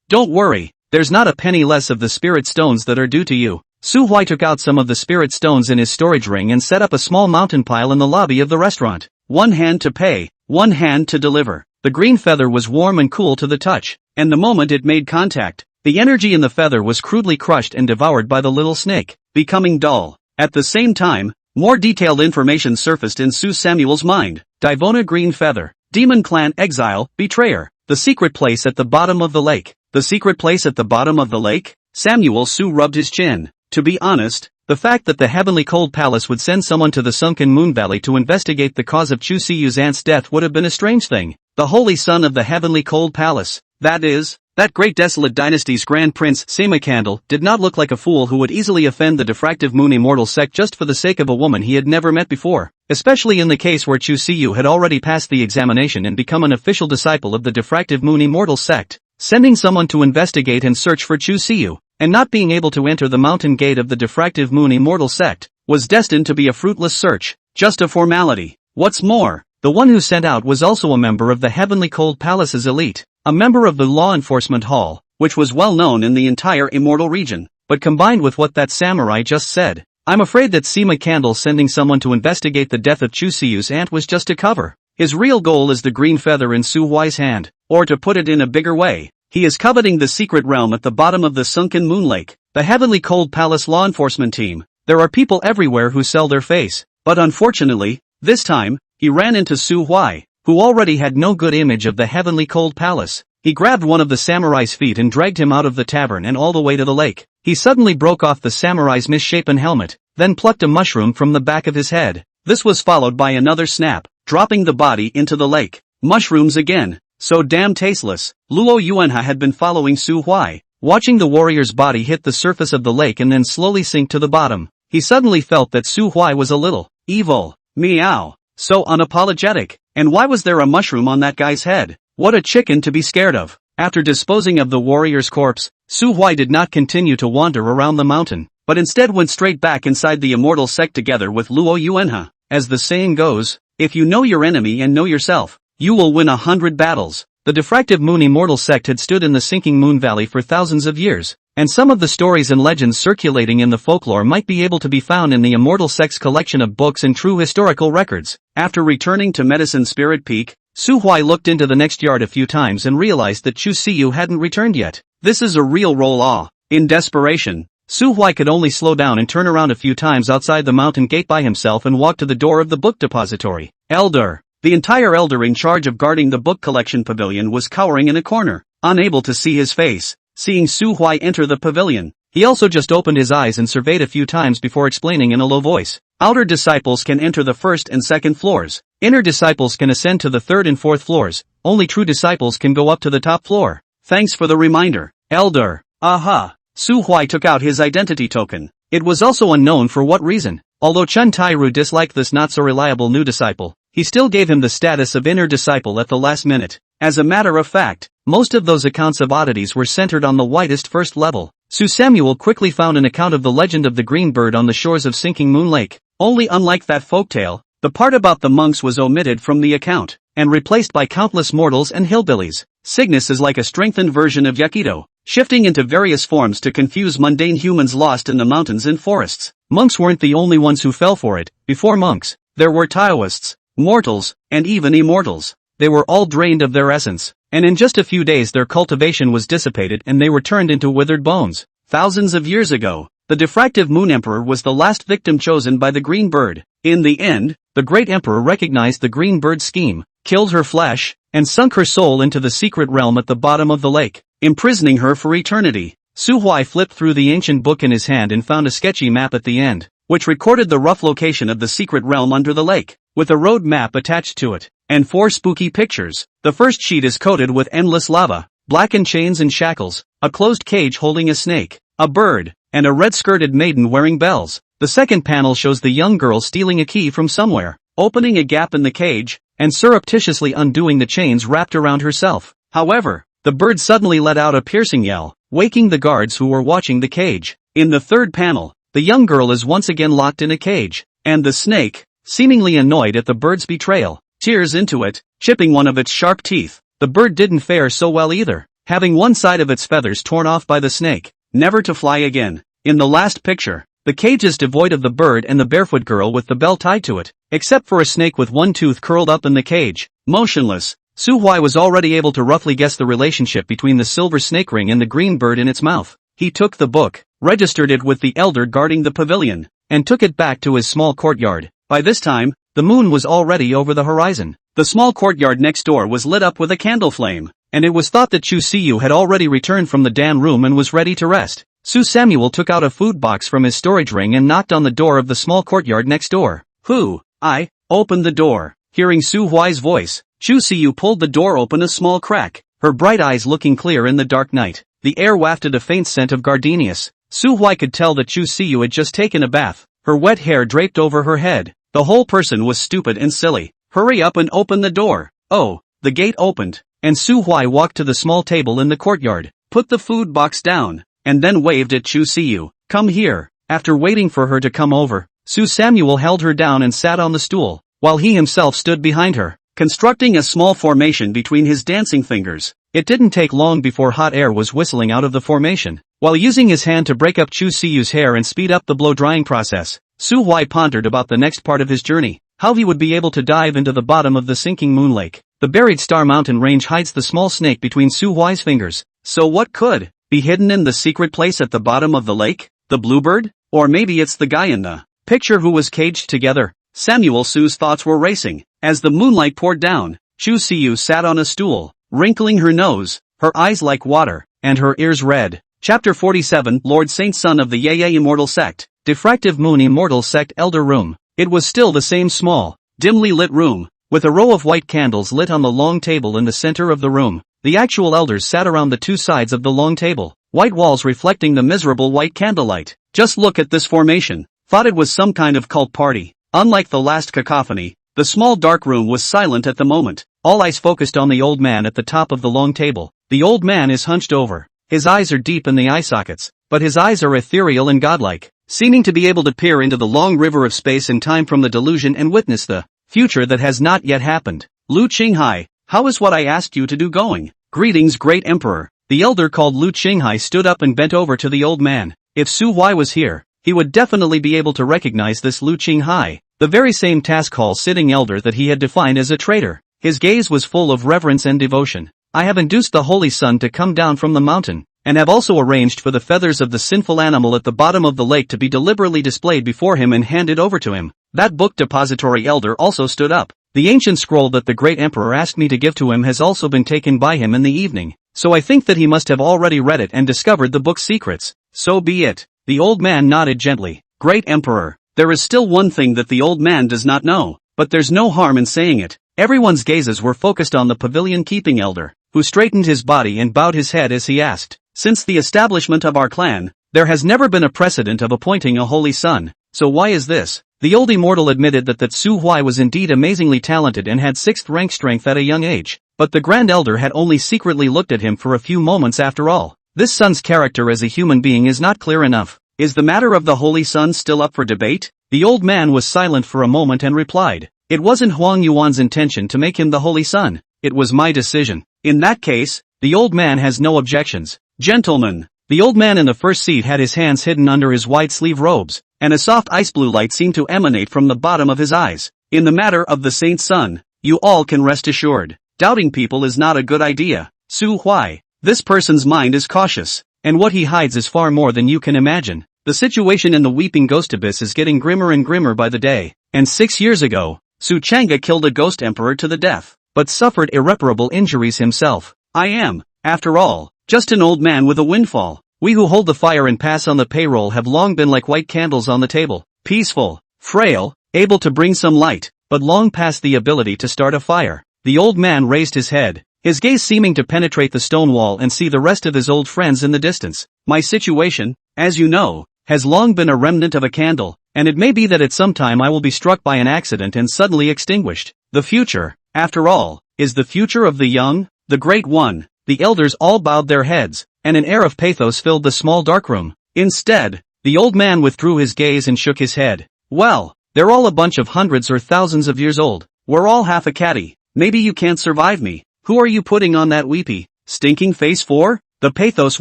don't worry, there's not a penny less of the spirit stones that are due to you. Su Hui took out some of the spirit stones in his storage ring and set up a small mountain pile in the lobby of the restaurant. One hand to pay, one hand to deliver. The green feather was warm and cool to the touch, and the moment it made contact, the energy in the feather was crudely crushed and devoured by the little snake, becoming dull. At the same time, more detailed information surfaced in Su Samuel's mind. Divona Green Feather, Demon Clan Exile, Betrayer, the secret place at the bottom of the lake. The secret place at the bottom of the lake? Samuel Su rubbed his chin. To be honest, the fact that the Heavenly Cold Palace would send someone to the sunken Moon Valley to investigate the cause of Chu Siyu's aunt's death would have been a strange thing. The Holy Son of the Heavenly Cold Palace, that is, that great desolate dynasty's Grand Prince, Sima Candle, did not look like a fool who would easily offend the diffractive Moon Immortal sect just for the sake of a woman he had never met before, especially in the case where Chu Siyu had already passed the examination and become an official disciple of the diffractive Moon Immortal sect. Sending someone to investigate and search for Chu Siyu, and not being able to enter the mountain gate of the diffractive Moon Immortal sect, was destined to be a fruitless search, just a formality. What's more, the one who sent out was also a member of the Heavenly Cold Palace's elite, a member of the Law Enforcement Hall, which was well known in the entire Immortal region. But combined with what that samurai just said, I'm afraid that Sima Candle sending someone to investigate the death of Chu Siyu's aunt was just a cover. His real goal is the green feather in Su Hui's hand, or to put it in a bigger way, he is coveting the secret realm at the bottom of the sunken Moon Lake, the Heavenly Cold Palace law enforcement team. There are people everywhere who sell their face, but unfortunately, this time, he ran into Su Hui, who already had no good image of the Heavenly Cold Palace. He grabbed one of the samurai's feet and dragged him out of the tavern and all the way to the lake. He suddenly broke off the samurai's misshapen helmet, then plucked a mushroom from the back of his head. This was followed by another snap, dropping the body into the lake. Mushrooms again. So damn tasteless. Luo Yuanha had been following Su Hui, watching the warrior's body hit the surface of the lake and then slowly sink to the bottom. He suddenly felt that Su Hui was a little evil. Meow. So unapologetic. And why was there a mushroom on that guy's head? What a chicken to be scared of. After disposing of the warrior's corpse, Su Hui did not continue to wander around the mountain, but instead went straight back inside the immortal sect together with Luo Yuanha. As the saying goes, if you know your enemy and know yourself, you will win 100 battles. The diffractive Moon Immortal sect had stood in the sinking Moon Valley for thousands of years, and some of the stories and legends circulating in the folklore might be able to be found in the Immortal sect's collection of books and true historical records. After returning to Medicine Spirit Peak, Su Hui looked into the next yard a few times and realized that Chu Siyu hadn't returned yet. This is a real roll-off. In desperation, Su Hui could only slow down and turn around a few times outside the mountain gate by himself and walk to the door of the book depository. Elder. The entire elder in charge of guarding the book collection pavilion was cowering in a corner, unable to see his face. Seeing Su Hui enter the pavilion, he also just opened his eyes and surveyed a few times before explaining in a low voice. Outer disciples can enter the first and second floors. Inner disciples can ascend to the third and fourth floors. Only true disciples can go up to the top floor. Thanks for the reminder, Elder. Aha. Su Hui took out his identity token. It was also unknown for what reason. Although Chen Tairu disliked this not-so-reliable new disciple, he still gave him the status of inner disciple at the last minute. As a matter of fact, most of those accounts of oddities were centered on the widest first level. Su Samuel quickly found an account of the legend of the green bird on the shores of sinking Moon Lake. Only unlike that folktale, the part about the monks was omitted from the account, and replaced by countless mortals and hillbillies. Cygnus is like a strengthened version of Yakido, shifting into various forms to confuse mundane humans lost in the mountains and forests. Monks weren't the only ones who fell for it. Before monks, there were Taoists, mortals, and even immortals. They were all drained of their essence, and in just a few days their cultivation was dissipated and they were turned into withered bones. Thousands of years ago, the diffractive Moon Emperor was the last victim chosen by the Green Bird. In the end, the Great Emperor recognized the Green Bird's scheme, killed her flesh, and sunk her soul into the secret realm at the bottom of the lake, imprisoning her for eternity. Su Hui flipped through the ancient book in his hand and found a sketchy map at the end, which recorded the rough location of the secret realm under the lake, with a road map attached to it, and 4 spooky pictures. The first sheet is coated with endless lava, blackened chains and shackles, a closed cage holding a snake, a bird, and a red-skirted maiden wearing bells. The second panel shows the young girl stealing a key from somewhere, opening a gap in the cage, and surreptitiously undoing the chains wrapped around herself. However, the bird suddenly let out a piercing yell, waking the guards who were watching the cage. In the third panel, the young girl is once again locked in a cage, and the snake, seemingly annoyed at the bird's betrayal. Tears into it, chipping one of its sharp teeth. The bird didn't fare so well either, having one side of its feathers torn off by the snake, never to fly again. In the last picture, the cage is devoid of the bird and the barefoot girl with the bell tied to it, except for a snake with one tooth curled up in the cage, motionless. Su Huai was already able to roughly guess the relationship between the silver snake ring and the green bird in its mouth. He took the book, registered it with the elder guarding the pavilion, and took it back to his small courtyard. By this time, the moon was already over the horizon. The small courtyard next door was lit up with a candle flame, and it was thought that Chu Siyu had already returned from the Dan room and was ready to rest. Su Samuel took out a food box from his storage ring and knocked on the door of the small courtyard next door. Who? I. Opened the door. Hearing Su Huai's voice, Chu Siyu pulled the door open a small crack, her bright eyes looking clear in the dark night. The air wafted a faint scent of gardenias. Su Huai could tell that Chu Siyu had just taken a bath, her wet hair draped over her head. The whole person was stupid and silly. Hurry up and open the door. Oh, the gate opened, and Su Huai walked to the small table in the courtyard, put the food box down, and then waved at Chu Siyu. Come here. After waiting for her to come over, Su Samuel held her down and sat on the stool, while he himself stood behind her, constructing a small formation between his dancing fingers. It didn't take long before hot air was whistling out of the formation. While using his hand to break up Chu Siyu's hair and speed up the blow-drying process, Su Huai pondered about the next part of his journey, how he would be able to dive into the bottom of the sinking moon lake. The buried Star Mountain range hides the small snake between Su Huai's fingers, so what could be hidden in the secret place at the bottom of the lake? The bluebird? Or maybe it's the guy in the picture who was caged together. Samuel Su's thoughts were racing. As the moonlight poured down, Chu Siyu sat on a stool, wrinkling her nose, her eyes like water, and her ears red. Chapter 47 Lord Saint Son of the Yeye Immortal Sect, Diffractive Moon Immortal Sect Elder Room. It was still the same small, dimly lit room, with a row of white candles lit on the long table in the center of the room. The actual elders sat around the two sides of the long table, white walls reflecting the miserable white candlelight. Just look at this formation. Thought it was some kind of cult party. Unlike the last cacophony, the small dark room was silent at the moment. All eyes focused on the old man at the top of the long table. The old man is hunched over. His eyes are deep in the eye sockets, but his eyes are ethereal and godlike, seeming to be able to peer into the long river of space and time from the delusion and witness the future that has not yet happened. Lu Qinghai, how is what I asked you to do going? Greetings, great emperor. The elder called Lu Qinghai stood up and bent over to the old man. If Su Huai was here, he would definitely be able to recognize this Lu Qinghai, the very same task hall sitting elder that he had defined as a traitor. His gaze was full of reverence and devotion. I have induced the Holy Sun to come down from the mountain, and have also arranged for the feathers of the sinful animal at the bottom of the lake to be deliberately displayed before him and handed over to him. That book depository elder also stood up. The ancient scroll that the great emperor asked me to give to him has also been taken by him in the evening, so I think that he must have already read it and discovered the book's secrets. So be it. The old man nodded gently. Great emperor, there is still one thing that the old man does not know, but there's no harm in saying it. Everyone's gazes were focused on the pavilion-keeping elder, who straightened his body and bowed his head as he asked, since the establishment of our clan, there has never been a precedent of appointing a holy son, so why is this? The old immortal admitted that Su Huai was indeed amazingly talented and had 6th rank strength at a young age, but the grand elder had only secretly looked at him for a few moments after all. This son's character as a human being is not clear enough. Is the matter of the holy son still up for debate? The old man was silent for a moment and replied, it wasn't Huang Yuan's intention to make him the holy son, it was my decision. In that case, the old man has no objections. Gentlemen, the old man in the first seat had his hands hidden under his wide sleeve robes, and a soft ice blue light seemed to emanate from the bottom of his eyes. In the matter of the saint's son, you all can rest assured. Doubting people is not a good idea. Su Huai, this person's mind is cautious, and what he hides is far more than you can imagine. The situation in the Weeping Ghost Abyss is getting grimmer and grimmer by the day, and 6 years ago, Su Chang'e killed a ghost emperor to the death, but suffered irreparable injuries himself. I am, after all, just an old man with a windfall. We who hold the fire and pass on the payroll have long been like white candles on the table, peaceful, frail, able to bring some light, but long past the ability to start a fire. The old man raised his head, his gaze seeming to penetrate the stone wall and see the rest of his old friends in the distance. My situation, as you know, has long been a remnant of a candle, and it may be that at some time I will be struck by an accident and suddenly extinguished. The future, after all, is the future of the young, the great one. The elders all bowed their heads, and an air of pathos filled the small dark room. Instead, the old man withdrew his gaze and shook his head. Well, They're all a bunch of hundreds or thousands of years old. We're all half a catty. Maybe you can't survive me. Who are you putting on that weepy, stinking face for? The pathos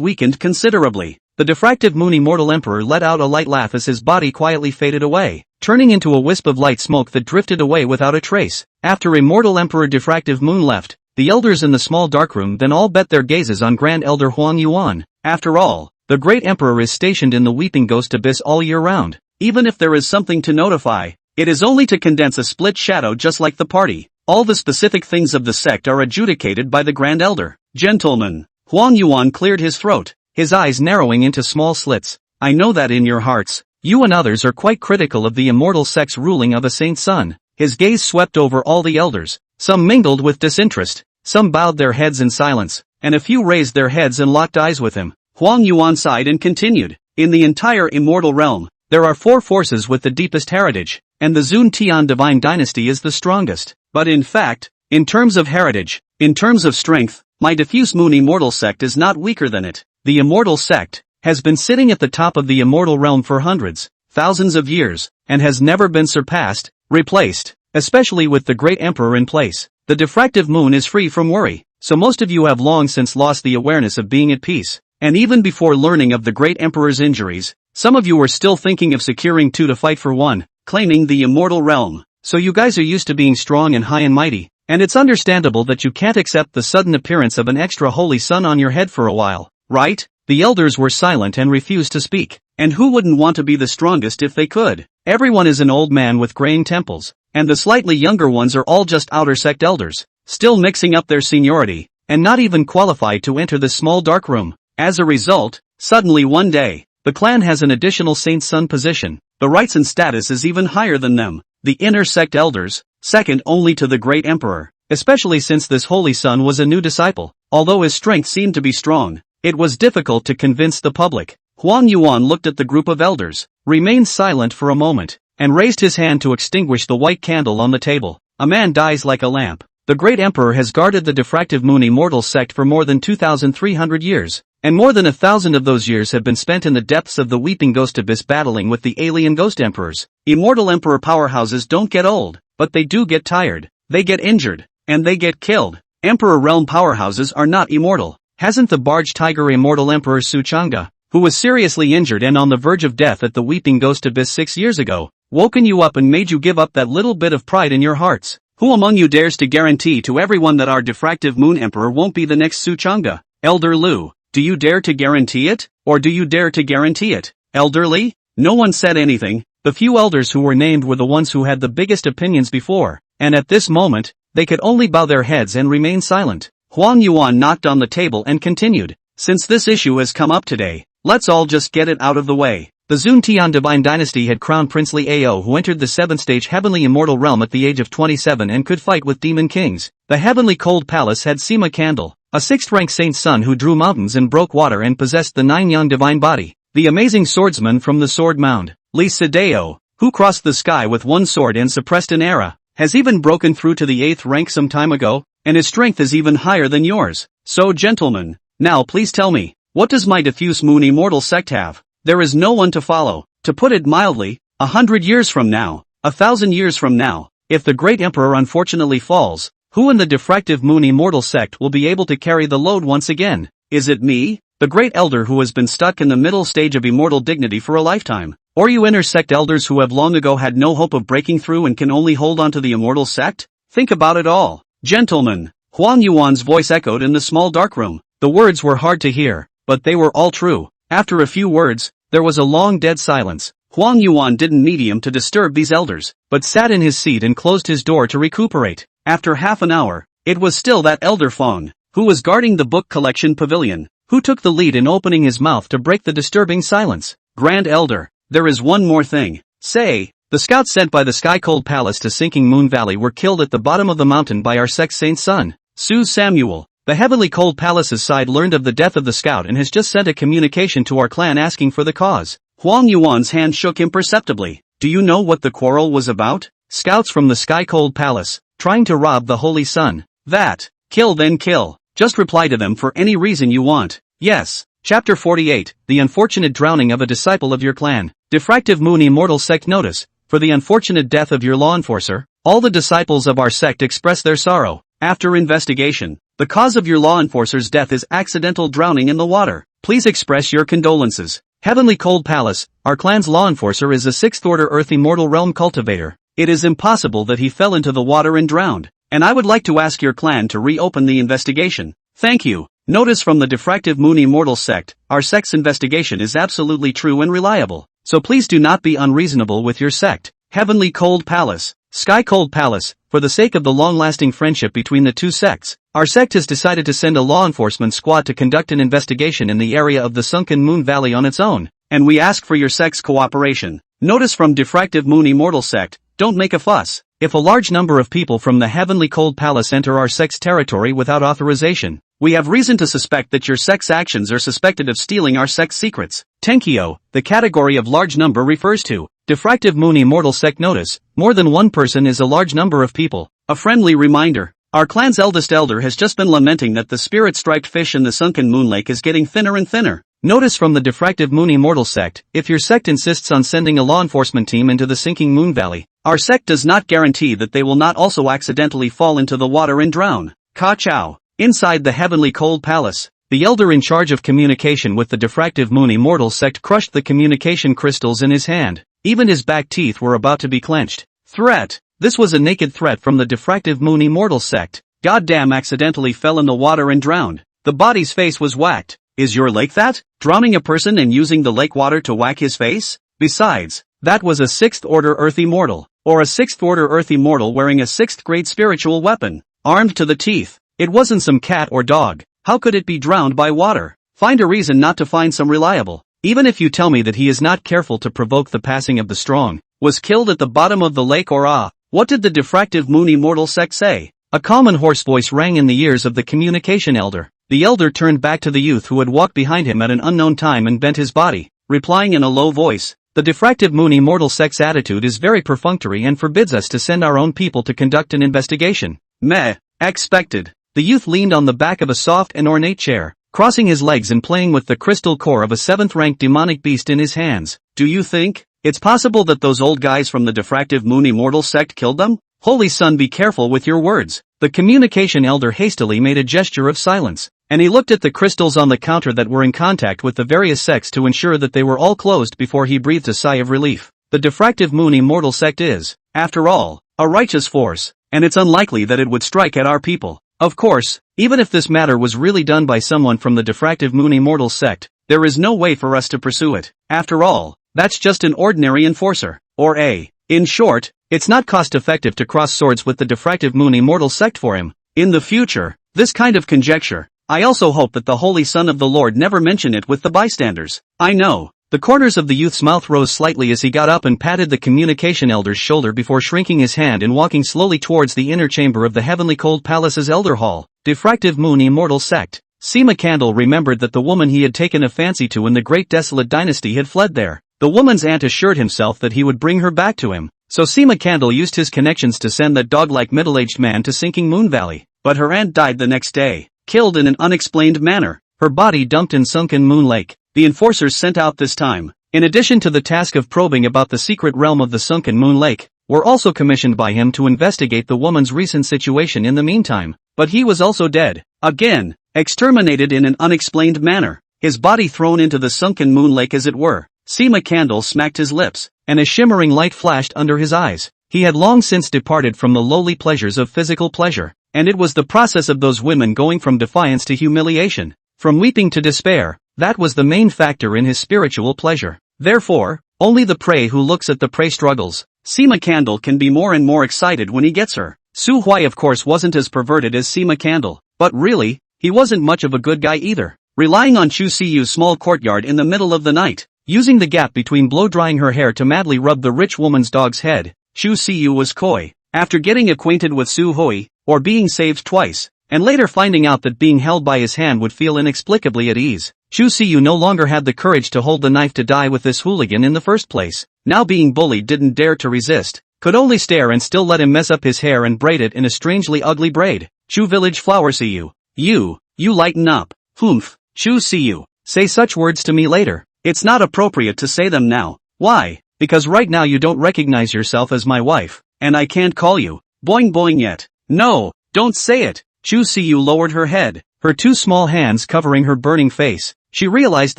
weakened considerably. The diffractive moon immortal emperor let out a light laugh as his body quietly faded away, turning into a wisp of light smoke that drifted away without a trace. After immortal emperor diffractive moon left, the elders in the small darkroom then all bet their gazes on Grand Elder Huang Yuan. After all, the great emperor is stationed in the weeping ghost abyss all year round. Even if there is something to notify, it is only to condense a split shadow just like the party. All the specific things of the sect are adjudicated by the Grand Elder. Gentlemen, Huang Yuan cleared his throat, his eyes narrowing into small slits. I know that in your hearts, you and others are quite critical of the immortal sect's ruling of a saint's son. His gaze swept over all the elders. Some mingled with disinterest, some bowed their heads in silence, and a few raised their heads and locked eyes with him. Huang Yuan sighed and continued. In the entire immortal realm, there are 4 forces with the deepest heritage, and the Zun Tian divine dynasty is the strongest. But in fact, in terms of heritage, in terms of strength, my diffuse moon immortal sect is not weaker than it. The immortal sect has been sitting at the top of the immortal realm for hundreds, thousands of years, and has never been surpassed, replaced, especially with the great emperor in place. The diffractive moon is free from worry, so most of you have long since lost the awareness of being at peace. And even before learning of the great emperor's injuries, some of you were still thinking of securing 2 to fight for 1, claiming the immortal realm. So you guys are used to being strong and high and mighty, and it's understandable that you can't accept the sudden appearance of an extra holy sun on your head for a while, right? The elders were silent and refused to speak. And who wouldn't want to be the strongest if they could? Everyone is an old man with graying temples, and the slightly younger ones are all just outer sect elders, still mixing up their seniority, and not even qualified to enter this small dark room. As a result, suddenly one day, the clan has an additional saint's son position. The rights and status is even higher than them. The inner sect elders, second only to the great emperor, especially since this holy son was a new disciple. Although his strength seemed to be strong, it was difficult to convince the public. Huang Yuan looked at the group of elders, remained silent for a moment, and raised his hand to extinguish the white candle on the table. A man dies like a lamp. The great emperor has guarded the diffractive moon immortal sect for more than 2,300 years, and more than 1,000 of those years have been spent in the depths of the weeping ghost abyss battling with the alien ghost emperors. Immortal emperor powerhouses don't get old, but they do get tired. They get injured, and they get killed. Emperor realm powerhouses are not immortal. Hasn't the barge tiger immortal emperor Su Chang'e, who was seriously injured and on the verge of death at the weeping ghost abyss 6 years ago, woken you up and made you give up that little bit of pride in your hearts? Who among you dares to guarantee to everyone that our diffractive moon emperor won't be the next Su Chang'e? Elder Lu, do you dare to guarantee it? Or do you dare to guarantee it? Elderly? No one said anything. The few elders who were named were the ones who had the biggest opinions before, and at this moment, they could only bow their heads and remain silent. Huang Yuan knocked on the table and continued. Since this issue has come up today, let's all just get it out of the way. The Zun Tian divine dynasty had crowned princely Ao, who entered the 7th stage heavenly immortal realm at the age of 27 and could fight with demon kings. The heavenly cold palace had Sima Candle, a 6th-rank saint's son who drew mountains and broke water and possessed the 9-yang divine body. The amazing swordsman from the sword mound, Li Sideo, who crossed the sky with one sword and suppressed an era, has even broken through to the 8th rank some time ago, and his strength is even higher than yours. So gentlemen, now please tell me, what does my diffuse moon immortal sect have? There is no one to follow. To put it mildly, 100 years from now, 1,000 years from now, if the great emperor unfortunately falls, who in the diffractive moon immortal sect will be able to carry the load once again? Is it me, the great elder who has been stuck in the middle stage of immortal dignity for a lifetime? Or you inner sect elders who have long ago had no hope of breaking through and can only hold on to the immortal sect? Think about it all. Gentlemen, Huang Yuan's voice echoed in the small dark room. The words were hard to hear, but they were all true. After a few words, there was a long dead silence. Huang Yuan didn't need him to disturb these elders, but sat in his seat and closed his door to recuperate. After half an hour, it was still that elder Feng, who was guarding the book collection pavilion, who took the lead in opening his mouth to break the disturbing silence. Grand Elder, there is one more thing. Say, the scouts sent by the Sky Cold Palace to Sinking Moon Valley were killed at the bottom of the mountain by our sect's saint's son, Su Samuel. The Heavenly Cold Palace's side learned of the death of the scout and has just sent a communication to our clan asking for the cause. Huang Yuan's hand shook imperceptibly. Do you know what the quarrel was about? Scouts from the Sky Cold Palace, trying to rob the Holy Sun. That. Kill then kill. Just reply to them for any reason you want. Yes. Chapter 48, The Unfortunate Drowning of a Disciple of Your Clan. Diffractive Moon Immortal Sect Notice. for the unfortunate death of your law enforcer. All the disciples of our sect express their sorrow. After investigation, the cause of your law enforcer's death is accidental drowning in the water. Please express your condolences. Heavenly Cold Palace, our clan's law enforcer is a 6th order Earth Immortal Realm cultivator. It is impossible that he fell into the water and drowned, and I would like to ask your clan to reopen the investigation. Thank you. Notice from the Diffractive Moon Immortal sect, our sect's investigation is absolutely true and reliable, so please do not be unreasonable with your sect. Heavenly Cold Palace, Sky Cold Palace, for the sake of the long-lasting friendship between the two sects, our sect has decided to send a law enforcement squad to conduct an investigation in the area of the Sunken Moon Valley on its own, and we ask for your sect's cooperation. Notice from Diffractive Moon Immortal sect, don't make a fuss. If a large number of people from the Heavenly Cold Palace enter our sect's territory without authorization, we have reason to suspect that your sect's actions are suspected of stealing our sect's secrets. Tenkyo, the category of large number refers to Diffractive Moon Immortal sect. Notice, more than one person is a large number of people. A friendly reminder. Our clan's eldest elder has just been lamenting that the spirit-striped fish in the Sunken Moon Lake is getting thinner and thinner. Notice from the Diffractive Moon Immortal sect, if your sect insists on sending a law enforcement team into the Sinking Moon Valley, our sect does not guarantee that they will not also accidentally fall into the water and drown. Ka Chao. Inside the Heavenly Cold Palace, the elder in charge of communication with the Diffractive Moon Immortal sect crushed the communication crystals in his hand. Even his back teeth were about to be clenched. Threat. This was a naked threat from the Diffractive Moon Immortal sect. Goddamn accidentally fell in the water and drowned. The body's face was whacked. Is your lake that? Drowning a person and using the lake water to whack his face? Besides, that was a 6th order Earth Immortal, or a 6th order Earth Immortal wearing a 6th grade spiritual weapon, armed to the teeth. It wasn't some cat or dog. How could it be drowned by water? Find a reason not to find some reliable. Even if you tell me that he is not careful to provoke the passing of the strong, was killed at the bottom of the lake or what did the Diffractive Moon Immortal sect say? A calm and hoarse voice rang in the ears of the communication elder. The elder turned back to the youth who had walked behind him at an unknown time and bent his body, replying in a low voice. The Diffractive Moon Immortal sect's attitude is very perfunctory and forbids us to send our own people to conduct an investigation. Meh. Expected. The youth leaned on the back of a soft and ornate chair, crossing his legs and playing with the crystal core of a 7th-ranked demonic beast in his hands. Do you think it's possible that those old guys from the Diffractive Moon Immortal sect killed them? Holy Sun, be careful with your words. The communication elder hastily made a gesture of silence, and he looked at the crystals on the counter that were in contact with the various sects to ensure that they were all closed before he breathed a sigh of relief. The Diffractive Moon Immortal sect is, after all, a righteous force, and it's unlikely that it would strike at our people. Of course, even if this matter was really done by someone from the Diffractive Moon Immortal sect, there is no way for us to pursue it. After all, that's just an ordinary enforcer, or in short, it's not cost-effective to cross swords with the Diffractive Moon Immortal sect for him. In the future, this kind of conjecture, I also hope that the Holy Son of the Lord never mention it with the bystanders. I know. The corners of the youth's mouth rose slightly as he got up and patted the communication elder's shoulder before shrinking his hand and walking slowly towards the inner chamber of the Heavenly Cold Palace's Elder Hall. Diffractive Moon Immortal sect. Sima Candle remembered that the woman he had taken a fancy to in the Great Desolate Dynasty had fled there. The woman's aunt assured himself that he would bring her back to him, so Sima Candle used his connections to send that dog-like middle-aged man to Sinking Moon Valley. But her aunt died the next day, killed in an unexplained manner, her body dumped in Sunken Moon Lake. The enforcers sent out this time, in addition to the task of probing about the secret realm of the Sunken Moon Lake, were also commissioned by him to investigate the woman's recent situation in the meantime. But he was also dead. Again, exterminated in an unexplained manner, his body thrown into the Sunken Moon Lake as it were. Sima Candle smacked his lips, and a shimmering light flashed under his eyes. He had long since departed from the lowly pleasures of physical pleasure, and it was the process of those women going from defiance to humiliation, from weeping to despair, that was the main factor in his spiritual pleasure. Therefore, only the prey who looks at the prey struggles. Sima Candle can be more and more excited when he gets her. Su Huai of course wasn't as perverted as Sima Candle, but really, he wasn't much of a good guy either. Relying on Chu Siyu's small courtyard in the middle of the night, using the gap between blow-drying her hair to madly rub the rich woman's dog's head, Chu Siyu was coy. After getting acquainted with Su Hui, or being saved twice, and later finding out that being held by his hand would feel inexplicably at ease, Chu Siyu no longer had the courage to hold the knife to die with this hooligan in the first place. Now being bullied didn't dare to resist, could only stare and still let him mess up his hair and braid it in a strangely ugly braid. Chu Village Flower Siyu. You lighten up. Humph. Chu Siyu. Say such words to me later. It's not appropriate to say them now. Why? because right now you don't recognize yourself as my wife, and I can't call you boing boing yet. No, don't say it. Chu Siyu lowered her head, her two small hands covering her burning face. She realized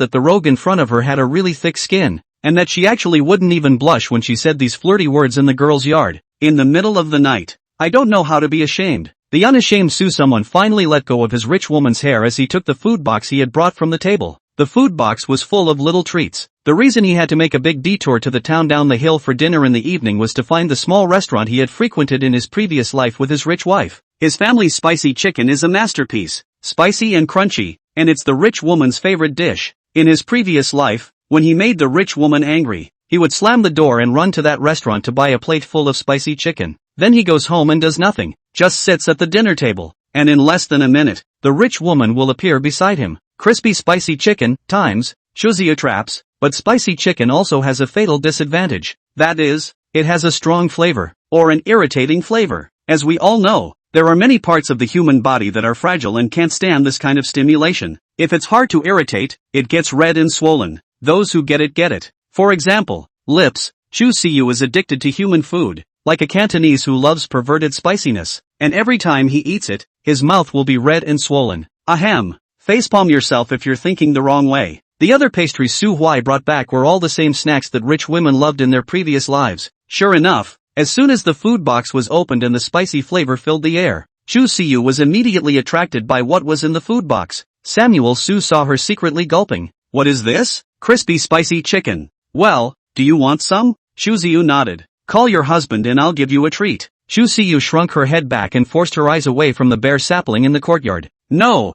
that the rogue in front of her had a really thick skin, and that she actually wouldn't even blush when she said these flirty words in the girl's yard, in the middle of the night. I don't know how to be ashamed. The unashamed Su someone finally let go of his rich woman's hair as he took the food box he had brought from the table. The food box was full of little treats. The reason he had to make a big detour to the town down the hill for dinner in the evening was to find the small restaurant he had frequented in his previous life with his rich wife. His family's spicy chicken is a masterpiece, spicy and crunchy, and it's the rich woman's favorite dish. In his previous life, when he made the rich woman angry, he would slam the door and run to that restaurant to buy a plate full of spicy chicken. Then he goes home and does nothing, just sits at the dinner table, and in less than a minute, the rich woman will appear beside him. Crispy spicy chicken, times, Chuziu traps, but spicy chicken also has a fatal disadvantage. That is, it has a strong flavor, or an irritating flavor. As we all know, there are many parts of the human body that are fragile and can't stand this kind of stimulation. If it's hard to irritate, it gets red and swollen. Those who get it get it. For example, lips. Chu Siyu is addicted to human food, like a Cantonese who loves perverted spiciness, and every time he eats it, his mouth will be red and swollen. Ahem. Facepalm yourself if you're thinking the wrong way. The other pastries Su Huai brought back were all the same snacks that rich women loved in their previous lives. Sure enough, as soon as the food box was opened and the spicy flavor filled the air, Chu Siyu was immediately attracted by what was in the food box. Samuel Su saw her secretly gulping. What is this? Crispy spicy chicken. Well, do you want some? Chu Siyu nodded. Call your husband and I'll give you a treat. Chu Siyu shrunk her head back and forced her eyes away from the bare sapling in the courtyard. No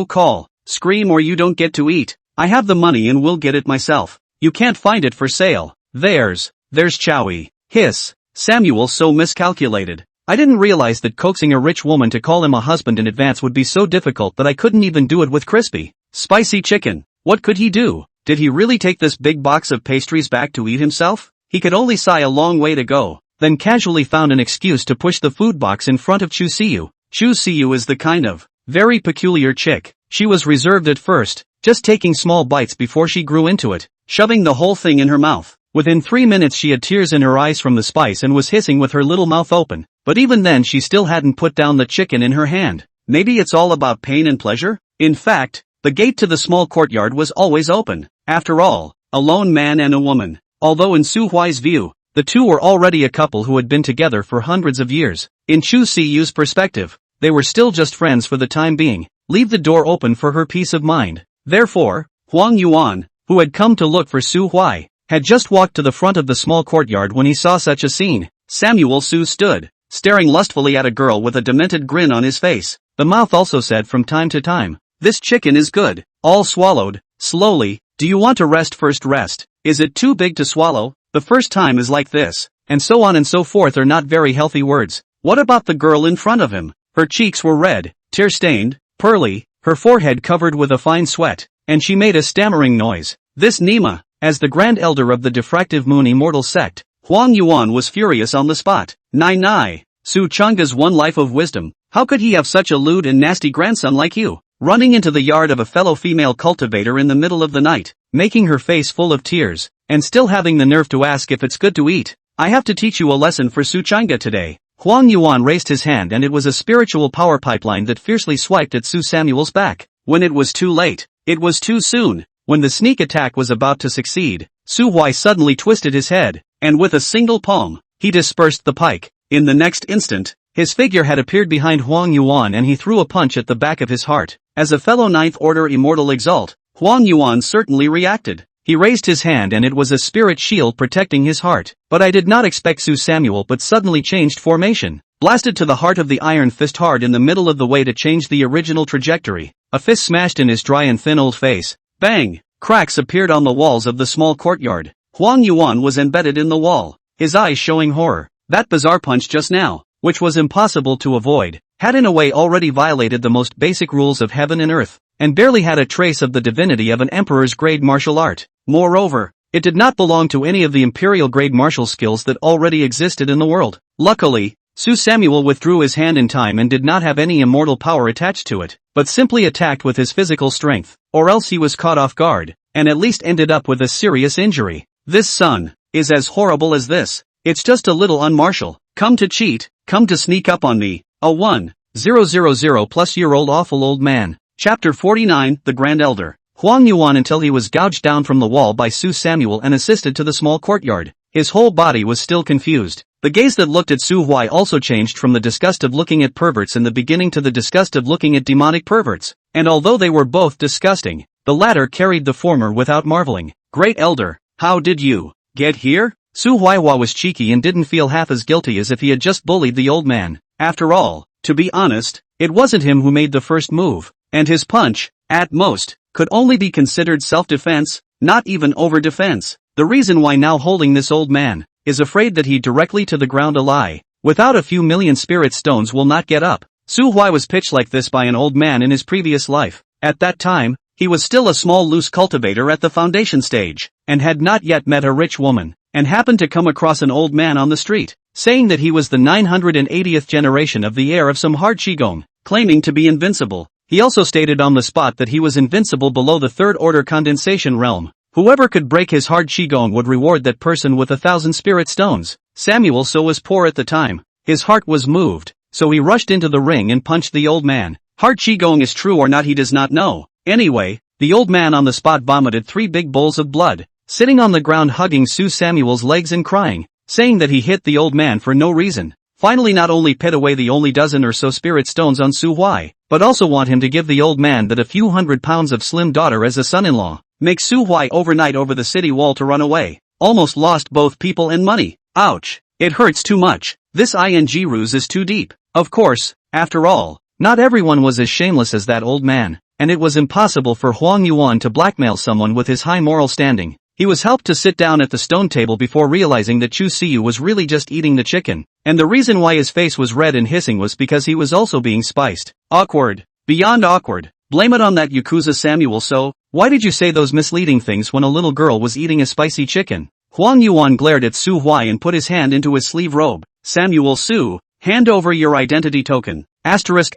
call, scream or you don't get to eat. I have the money and will get it myself. You can't find it for sale. There's Chowie. Hiss. Samuel so miscalculated. I didn't realize that coaxing a rich woman to call him a husband in advance would be so difficult that I couldn't even do it with crispy, spicy chicken. What could he do? Did he really take this big box of pastries back to eat himself? He could only sigh a long way to go, then casually found an excuse to push the food box in front of Chu Siyu. Chu Siyu is the kind of very peculiar chick. She was reserved at first, just taking small bites before she grew into it, shoving the whole thing in her mouth. Within 3 minutes she had tears in her eyes from the spice and was hissing with her little mouth open, but even then she still hadn't put down the chicken in her hand. Maybe it's all about pain and pleasure? In fact, the gate to the small courtyard was always open. After all, a lone man and a woman. Although in Su Huai's view, the two were already a couple who had been together for hundreds of years. In Chu Siyu's perspective, they were still just friends for the time being. Leave the door open for her peace of mind. Therefore, Huang Yuan, who had come to look for Su Huai, had just walked to the front of the small courtyard when he saw such a scene. Samuel Su stood, staring lustfully at a girl with a demented grin on his face. The mouth also said from time to time, "This chicken is good." All swallowed, slowly. Do you want to rest first? Rest. Is it too big to swallow? The first time is like this, and so on and so forth are not very healthy words. What about the girl in front of him? Her cheeks were red, tear-stained, pearly, her forehead covered with a fine sweat, and she made a stammering noise. This Nima, as the grand elder of the diffractive moon immortal sect, Huang Yuan was furious on the spot. Nai, Su Chang's one life of wisdom, how could he have such a lewd and nasty grandson like you? Running into the yard of a fellow female cultivator in the middle of the night, making her face full of tears, and still having the nerve to ask if it's good to eat. I have to teach you a lesson for Su Chang'e today. Huang Yuan raised his hand and it was a spiritual power pipeline that fiercely swiped at Su Samuel's back. When it was too late, it was too soon. When the sneak attack was about to succeed, Su Huai suddenly twisted his head, and with a single palm, he dispersed the pike. In the next instant, his figure had appeared behind Huang Yuan and he threw a punch at the back of his heart. As a fellow Ninth Order Immortal Exalt, Huang Yuan certainly reacted. He raised his hand and it was a spirit shield protecting his heart. But I did not expect Su Samuel but suddenly changed formation. Blasted to the heart of the iron fist hard in the middle of the way to change the original trajectory. A fist smashed in his dry and thin old face. Bang! Cracks appeared on the walls of the small courtyard. Huang Yuan was embedded in the wall, his eyes showing horror. That bizarre punch just now, which was impossible to avoid, had in a way already violated the most basic rules of heaven and earth, and barely had a trace of the divinity of an emperor's grade martial art. Moreover, it did not belong to any of the imperial grade martial skills that already existed in the world. Luckily, Su Samuel withdrew his hand in time and did not have any immortal power attached to it, but simply attacked with his physical strength, or else he was caught off guard, and at least ended up with a serious injury. This son, is as horrible as this. It's just a little unmartial. Come to cheat, come to sneak up on me. A 1,000+ year old awful old man. Chapter 49, The Grand Elder. Huang Yuan until he was gouged down from the wall by Su Samuel and assisted to the small courtyard. His whole body was still confused. The gaze that looked at Su Huai also changed from the disgust of looking at perverts in the beginning to the disgust of looking at demonic perverts. And although they were both disgusting, the latter carried the former without marveling. Great Elder, how did you get here? Su Huihua was cheeky and didn't feel half as guilty as if he had just bullied the old man. After all, to be honest, it wasn't him who made the first move, and his punch, at most, could only be considered self-defense, not even over-defense. The reason why now holding this old man is afraid that he directly to the ground a lie. Without a few million spirit stones will not get up. Su Huai was pitched like this by an old man in his previous life. At that time, he was still a small loose cultivator at the foundation stage, and had not yet met a rich woman, and happened to come across an old man on the street, saying that he was the 980th generation of the heir of some hard qigong, claiming to be invincible. He also stated on the spot that he was invincible below the third-order condensation realm. Whoever could break his hard qigong would reward that person with 1,000 spirit stones. Samuel so was poor at the time. His heart was moved, so he rushed into the ring and punched the old man. Hard qigong is true or not he does not know. Anyway, the old man on the spot vomited 3 big bowls of blood, sitting on the ground hugging Su Samuel's legs and crying, saying that he hit the old man for no reason. Finally not only pit away the only dozen or so spirit stones on Su Huai, but also want him to give the old man that a few hundred pounds of slim daughter as a son-in-law. Make Su Huai overnight over the city wall to run away. Almost lost both people and money. Ouch. It hurts too much. This ing ruse is too deep. Of course, after all, not everyone was as shameless as that old man, and it was impossible for Huang Yuan to blackmail someone with his high moral standing. He was helped to sit down at the stone table before realizing that Chu Siyu was really just eating the chicken, and the reason why his face was red and hissing was because he was also being spiced. Awkward. Beyond awkward. Blame it on that Yakuza Samuel. So, why did you say those misleading things when a little girl was eating a spicy chicken? Huang Yuan glared at Su Huai and put his hand into his sleeve robe. Samuel Su, hand over your identity token. Asterisk.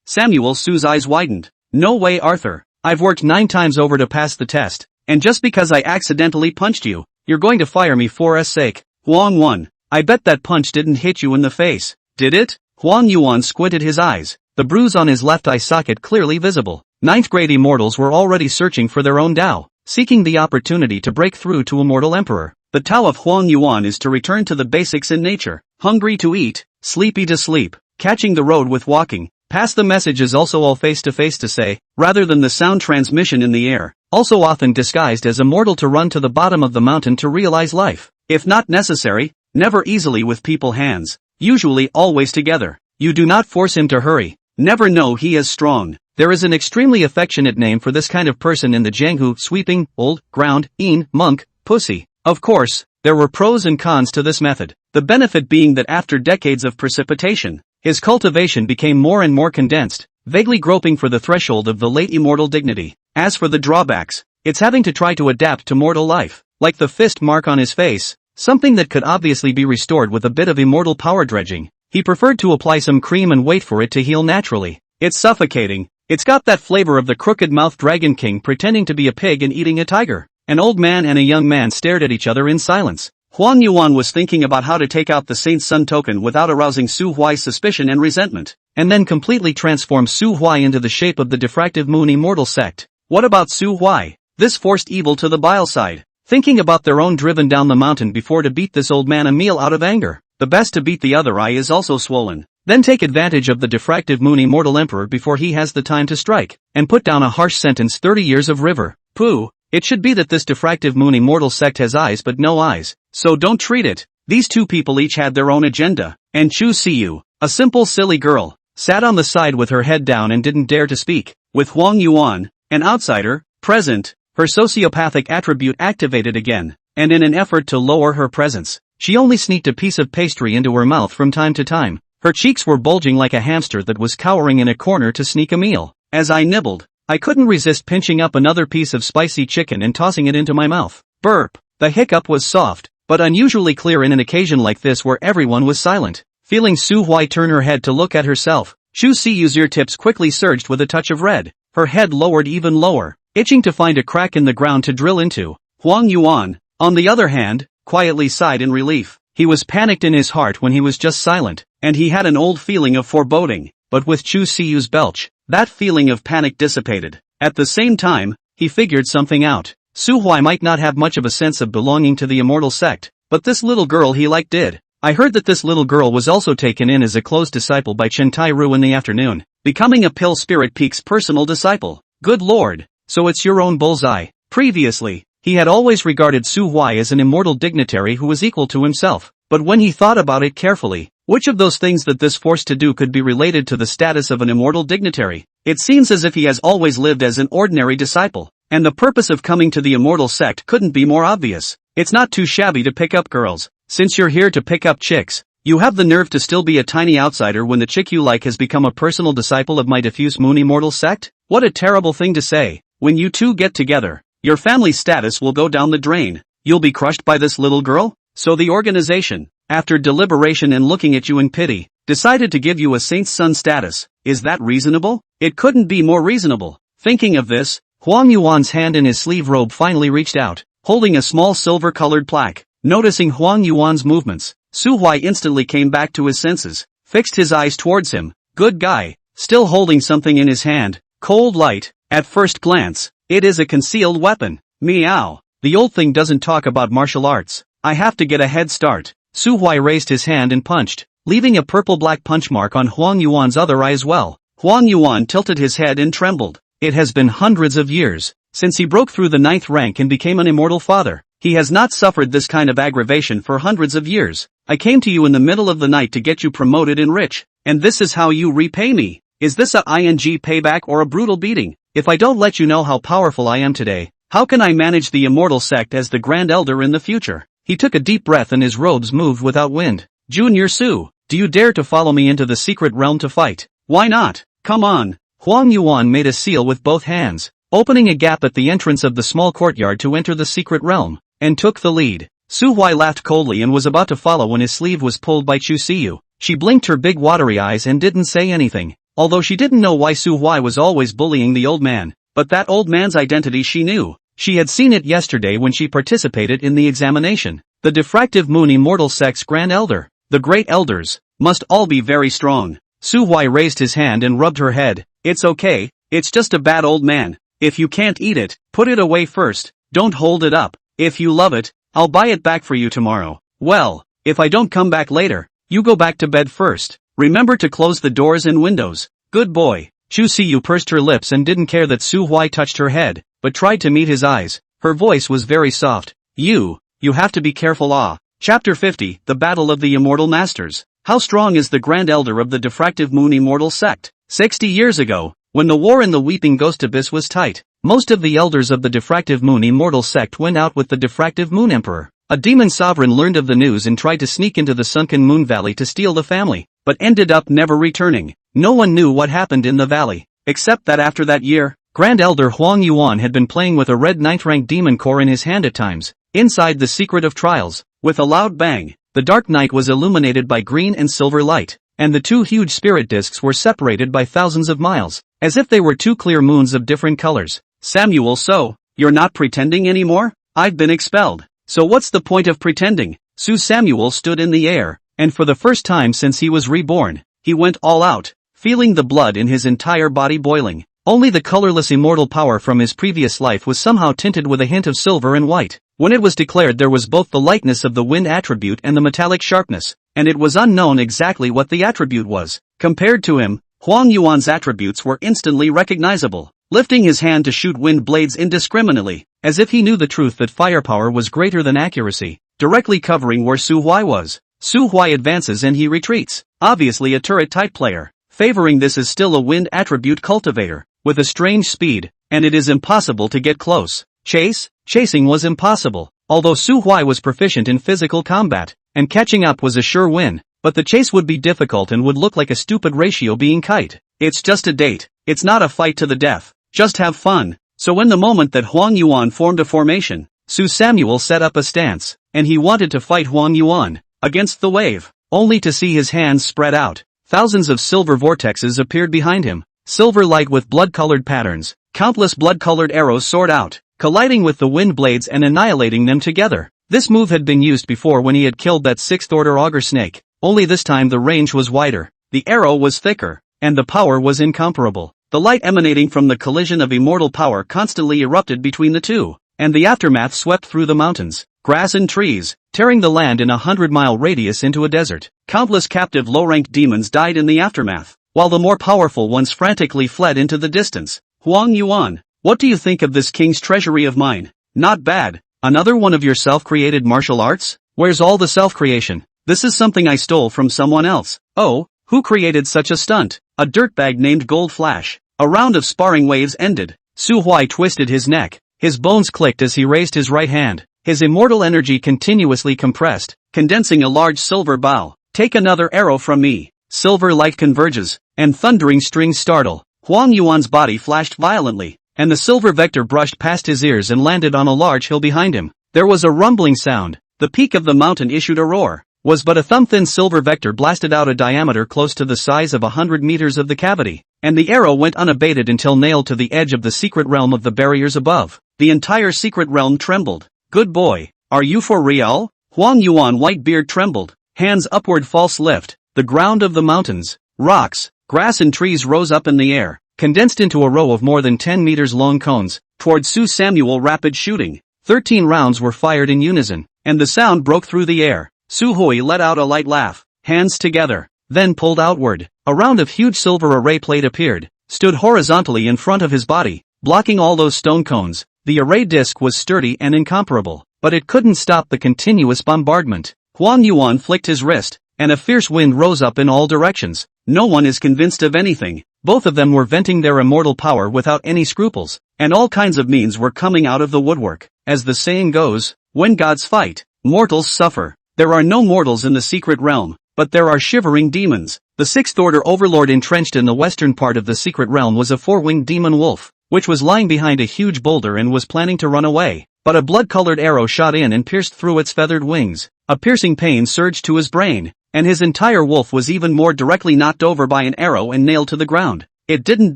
Samuel Su's eyes widened. No way, Arthur. I've worked 9 times over to pass the test, and just because I accidentally punched you, you're going to fire me for s sake. Huang Yuan, I bet that punch didn't hit you in the face, did it? Huang Yuan squinted his eyes, the bruise on his left eye socket clearly visible. 9th grade immortals were already searching for their own Tao, seeking the opportunity to break through to Immortal Emperor. The Tao of Huang Yuan is to return to the basics in nature, hungry to eat, sleepy to sleep, catching the road with walking. Pass the message is also all face-to-face to say, rather than the sound transmission in the air, also often disguised as immortal to run to the bottom of the mountain to realize life. If not necessary, never easily with people hands, usually always together. You do not force him to hurry, never know he is strong. There is an extremely affectionate name for this kind of person in the Jianghu: sweeping, old, ground, monk, pussy. Of course, there were pros and cons to this method, the benefit being that after decades of precipitation, his cultivation became more and more condensed, vaguely groping for the threshold of the late immortal dignity. As for the drawbacks, it's having to try to adapt to mortal life, like the fist mark on his face, something that could obviously be restored with a bit of immortal power dredging. He preferred to apply some cream and wait for it to heal naturally. It's suffocating. It's got that flavor of the crooked-mouthed Dragon King pretending to be a pig and eating a tiger. An old man and a young man stared at each other in silence. Huang Yuan was thinking about how to take out the Saint's Son token without arousing Su Huai's suspicion and resentment, and then completely transform Su Huai into the shape of the diffractive moon immortal sect. What about Su Huai? This forced evil to the bile side, thinking about their own driven down the mountain before to beat this old man a meal out of anger. The best to beat the other eye is also swollen. Then take advantage of the diffractive moon immortal emperor before he has the time to strike, and put down a harsh sentence: 30 years of river. Pooh. It should be that this diffractive moon immortal sect has eyes but no eyes, so don't treat it. These two people each had their own agenda, and Chu Siyu, a simple silly girl, sat on the side with her head down and didn't dare to speak. With Huang Yuan, an outsider, present, her sociopathic attribute activated again, and in an effort to lower her presence, she only sneaked a piece of pastry into her mouth from time to time. Her cheeks were bulging like a hamster that was cowering in a corner to sneak a meal. As I nibbled, I couldn't resist pinching up another piece of spicy chicken and tossing it into my mouth. Burp. The hiccup was soft, but unusually clear in an occasion like this where everyone was silent. Feeling Su Huai turn her head to look at herself, Chu Siyu's ear tips quickly surged with a touch of red. Her head lowered even lower, itching to find a crack in the ground to drill into. Huang Yuan, on the other hand, quietly sighed in relief. He was panicked in his heart when he was just silent, and he had an old feeling of foreboding, but with Chu Siyu's belch, that feeling of panic dissipated. At the same time, he figured something out. Su Huai might not have much of a sense of belonging to the immortal sect, but this little girl he liked did. I heard that this little girl was also taken in as a close disciple by Chen Tai-ru in the afternoon, becoming a Pill Spirit Peak's personal disciple. Good lord, so it's your own bullseye. Previously, he had always regarded Su Huai as an immortal dignitary who was equal to himself, but when he thought about it carefully, which of those things that this forced to do could be related to the status of an immortal dignitary? It seems as if he has always lived as an ordinary disciple, and the purpose of coming to the immortal sect couldn't be more obvious. It's not too shabby to pick up girls. Since you're here to pick up chicks, you have the nerve to still be a tiny outsider when the chick you like has become a personal disciple of my diffuse moon immortal sect? What a terrible thing to say. When you two get together, your family status will go down the drain. You'll be crushed by this little girl? So the organization, after deliberation and looking at you in pity, decided to give you a saint's son status. Is that reasonable? It couldn't be more reasonable. Thinking of this, Huang Yuan's hand in his sleeve robe finally reached out, holding a small silver-colored plaque. Noticing Huang Yuan's movements, Su Huai instantly came back to his senses, fixed his eyes towards him. Good guy, still holding something in his hand. Cold light. At first glance, it is a concealed weapon. Meow. The old thing doesn't talk about martial arts. I have to get a head start. Su Huai raised his hand and punched, leaving a purple-black punch mark on Huang Yuan's other eye as well. Huang Yuan tilted his head and trembled. It has been hundreds of years since he broke through the 9th rank and became an immortal father. He has not suffered this kind of aggravation for hundreds of years. I came to you in the middle of the night to get you promoted and rich, and this is how you repay me. Is this a ing payback or a brutal beating? If I don't let you know how powerful I am today, how can I manage the immortal sect as the Grand Elder in the future? He took a deep breath and his robes moved without wind. Junior Su, do you dare to follow me into the secret realm to fight? Why not? Come on. Huang Yuan made a seal with both hands, opening a gap at the entrance of the small courtyard to enter the secret realm, and took the lead. Su Huai laughed coldly and was about to follow when his sleeve was pulled by Chu Siyu. She blinked her big watery eyes and didn't say anything, although she didn't know why Su Huai was always bullying the old man, but that old man's identity she knew. She had seen it yesterday when she participated in the examination. The Diffractive Moon Immortal Sect's Grand Elder. The Great Elders must all be very strong. Su Huai raised his hand and rubbed her head. It's okay, it's just a bad old man. If you can't eat it, put it away first, don't hold it up. If you love it, I'll buy it back for you tomorrow. Well, if I don't come back later, you go back to bed first. Remember to close the doors and windows. Good boy. Chu Siyu pursed her lips and didn't care that Su Huai touched her head, but tried to meet his eyes. Her voice was very soft. You have to be careful. Chapter 50, The Battle of the Immortal Masters. How strong is the Grand Elder of the Diffractive Moon Immortal Sect? 60 years ago, when the war in the Weeping Ghost Abyss was tight, most of the elders of the Diffractive Moon Immortal Sect went out with the Diffractive Moon Emperor. A demon sovereign learned of the news and tried to sneak into the sunken Moon Valley to steal the family, but ended up never returning. No one knew what happened in the valley, except that after that year, Grand Elder Huang Yuan had been playing with a red 9th rank demon core in his hand at times, inside the Secret of Trials. With a loud bang, the dark night was illuminated by green and silver light, and the two huge spirit discs were separated by thousands of miles, as if they were two clear moons of different colors. Samuel, so, you're not pretending anymore? I've been expelled. So what's the point of pretending? Samuel stood in the air, and for the first time since he was reborn, he went all out, feeling the blood in his entire body boiling. Only the colorless immortal power from his previous life was somehow tinted with a hint of silver and white. When it was declared there was both the lightness of the wind attribute and the metallic sharpness, and it was unknown exactly what the attribute was. Compared to him, Huang Yuan's attributes were instantly recognizable, lifting his hand to shoot wind blades indiscriminately, as if he knew the truth that firepower was greater than accuracy, directly covering where Su Huai was. Su Huai advances and he retreats, obviously a turret-type player. Favoring this is still a wind attribute cultivator, with a strange speed, and it is impossible to get close. Chasing was impossible, although Su Huai was proficient in physical combat, and catching up was a sure win, but the chase would be difficult and would look like a stupid ratio being kite. It's just a date, it's not a fight to the death, just have fun. So in the moment that Huang Yuan formed a formation, Samuel set up a stance, and he wanted to fight Huang Yuan, against the wave, only to see his hands spread out. Thousands of silver vortexes appeared behind him, silver light with blood-colored patterns, countless blood-colored arrows soared out, colliding with the wind blades and annihilating them together. This move had been used before when he had killed that 6th order auger snake, only this time the range was wider, the arrow was thicker, and the power was incomparable. The light emanating from the collision of immortal power constantly erupted between the two, and the aftermath swept through the mountains, grass and trees, tearing the land in a 100-mile radius into a desert. Countless captive low-ranked demons died in the aftermath, while the more powerful ones frantically fled into the distance. Huang Yuan, what do you think of this king's treasury of mine? Not bad. Another one of your self-created martial arts? Where's all the self-creation? This is something I stole from someone else. Oh, who created such a stunt? A dirtbag named Gold Flash. A round of sparring waves ended. Su Huai twisted his neck. His bones clicked as he raised his right hand. His immortal energy continuously compressed, condensing a large silver bow. Take another arrow from me. Silver light converges, and thundering strings startle. Huang Yuan's body flashed violently, and the silver vector brushed past his ears and landed on a large hill behind him. There was a rumbling sound. The peak of the mountain issued a roar. Was but a thumb-thin silver vector blasted out a diameter close to the size of 100 meters of the cavity, and the arrow went unabated until nailed to the edge of the secret realm of the barriers above. The entire secret realm trembled. Good boy, are you for real? Huang Yuan white beard trembled. Hands upward false lift. The ground of the mountains, rocks, grass and trees rose up in the air, condensed into a row of more than 10 meters long cones. Toward Su Samuel rapid shooting. 13 rounds were fired in unison, and the sound broke through the air. Su Hui let out a light laugh, hands together, then pulled outward. A round of huge silver array plate appeared, stood horizontally in front of his body, blocking all those stone cones. The array disc was sturdy and incomparable, but it couldn't stop the continuous bombardment. Huang Yuan flicked his wrist, and a fierce wind rose up in all directions. No one is convinced of anything. Both of them were venting their immortal power without any scruples, and all kinds of means were coming out of the woodwork. As the saying goes, when gods fight, mortals suffer. There are no mortals in the secret realm, but there are shivering demons. The 6th order overlord entrenched in the western part of the secret realm was a 4-winged demon wolf, which was lying behind a huge boulder and was planning to run away. But a blood-colored arrow shot in and pierced through its feathered wings. A piercing pain surged to his brain, and his entire wolf was even more directly knocked over by an arrow and nailed to the ground. It didn't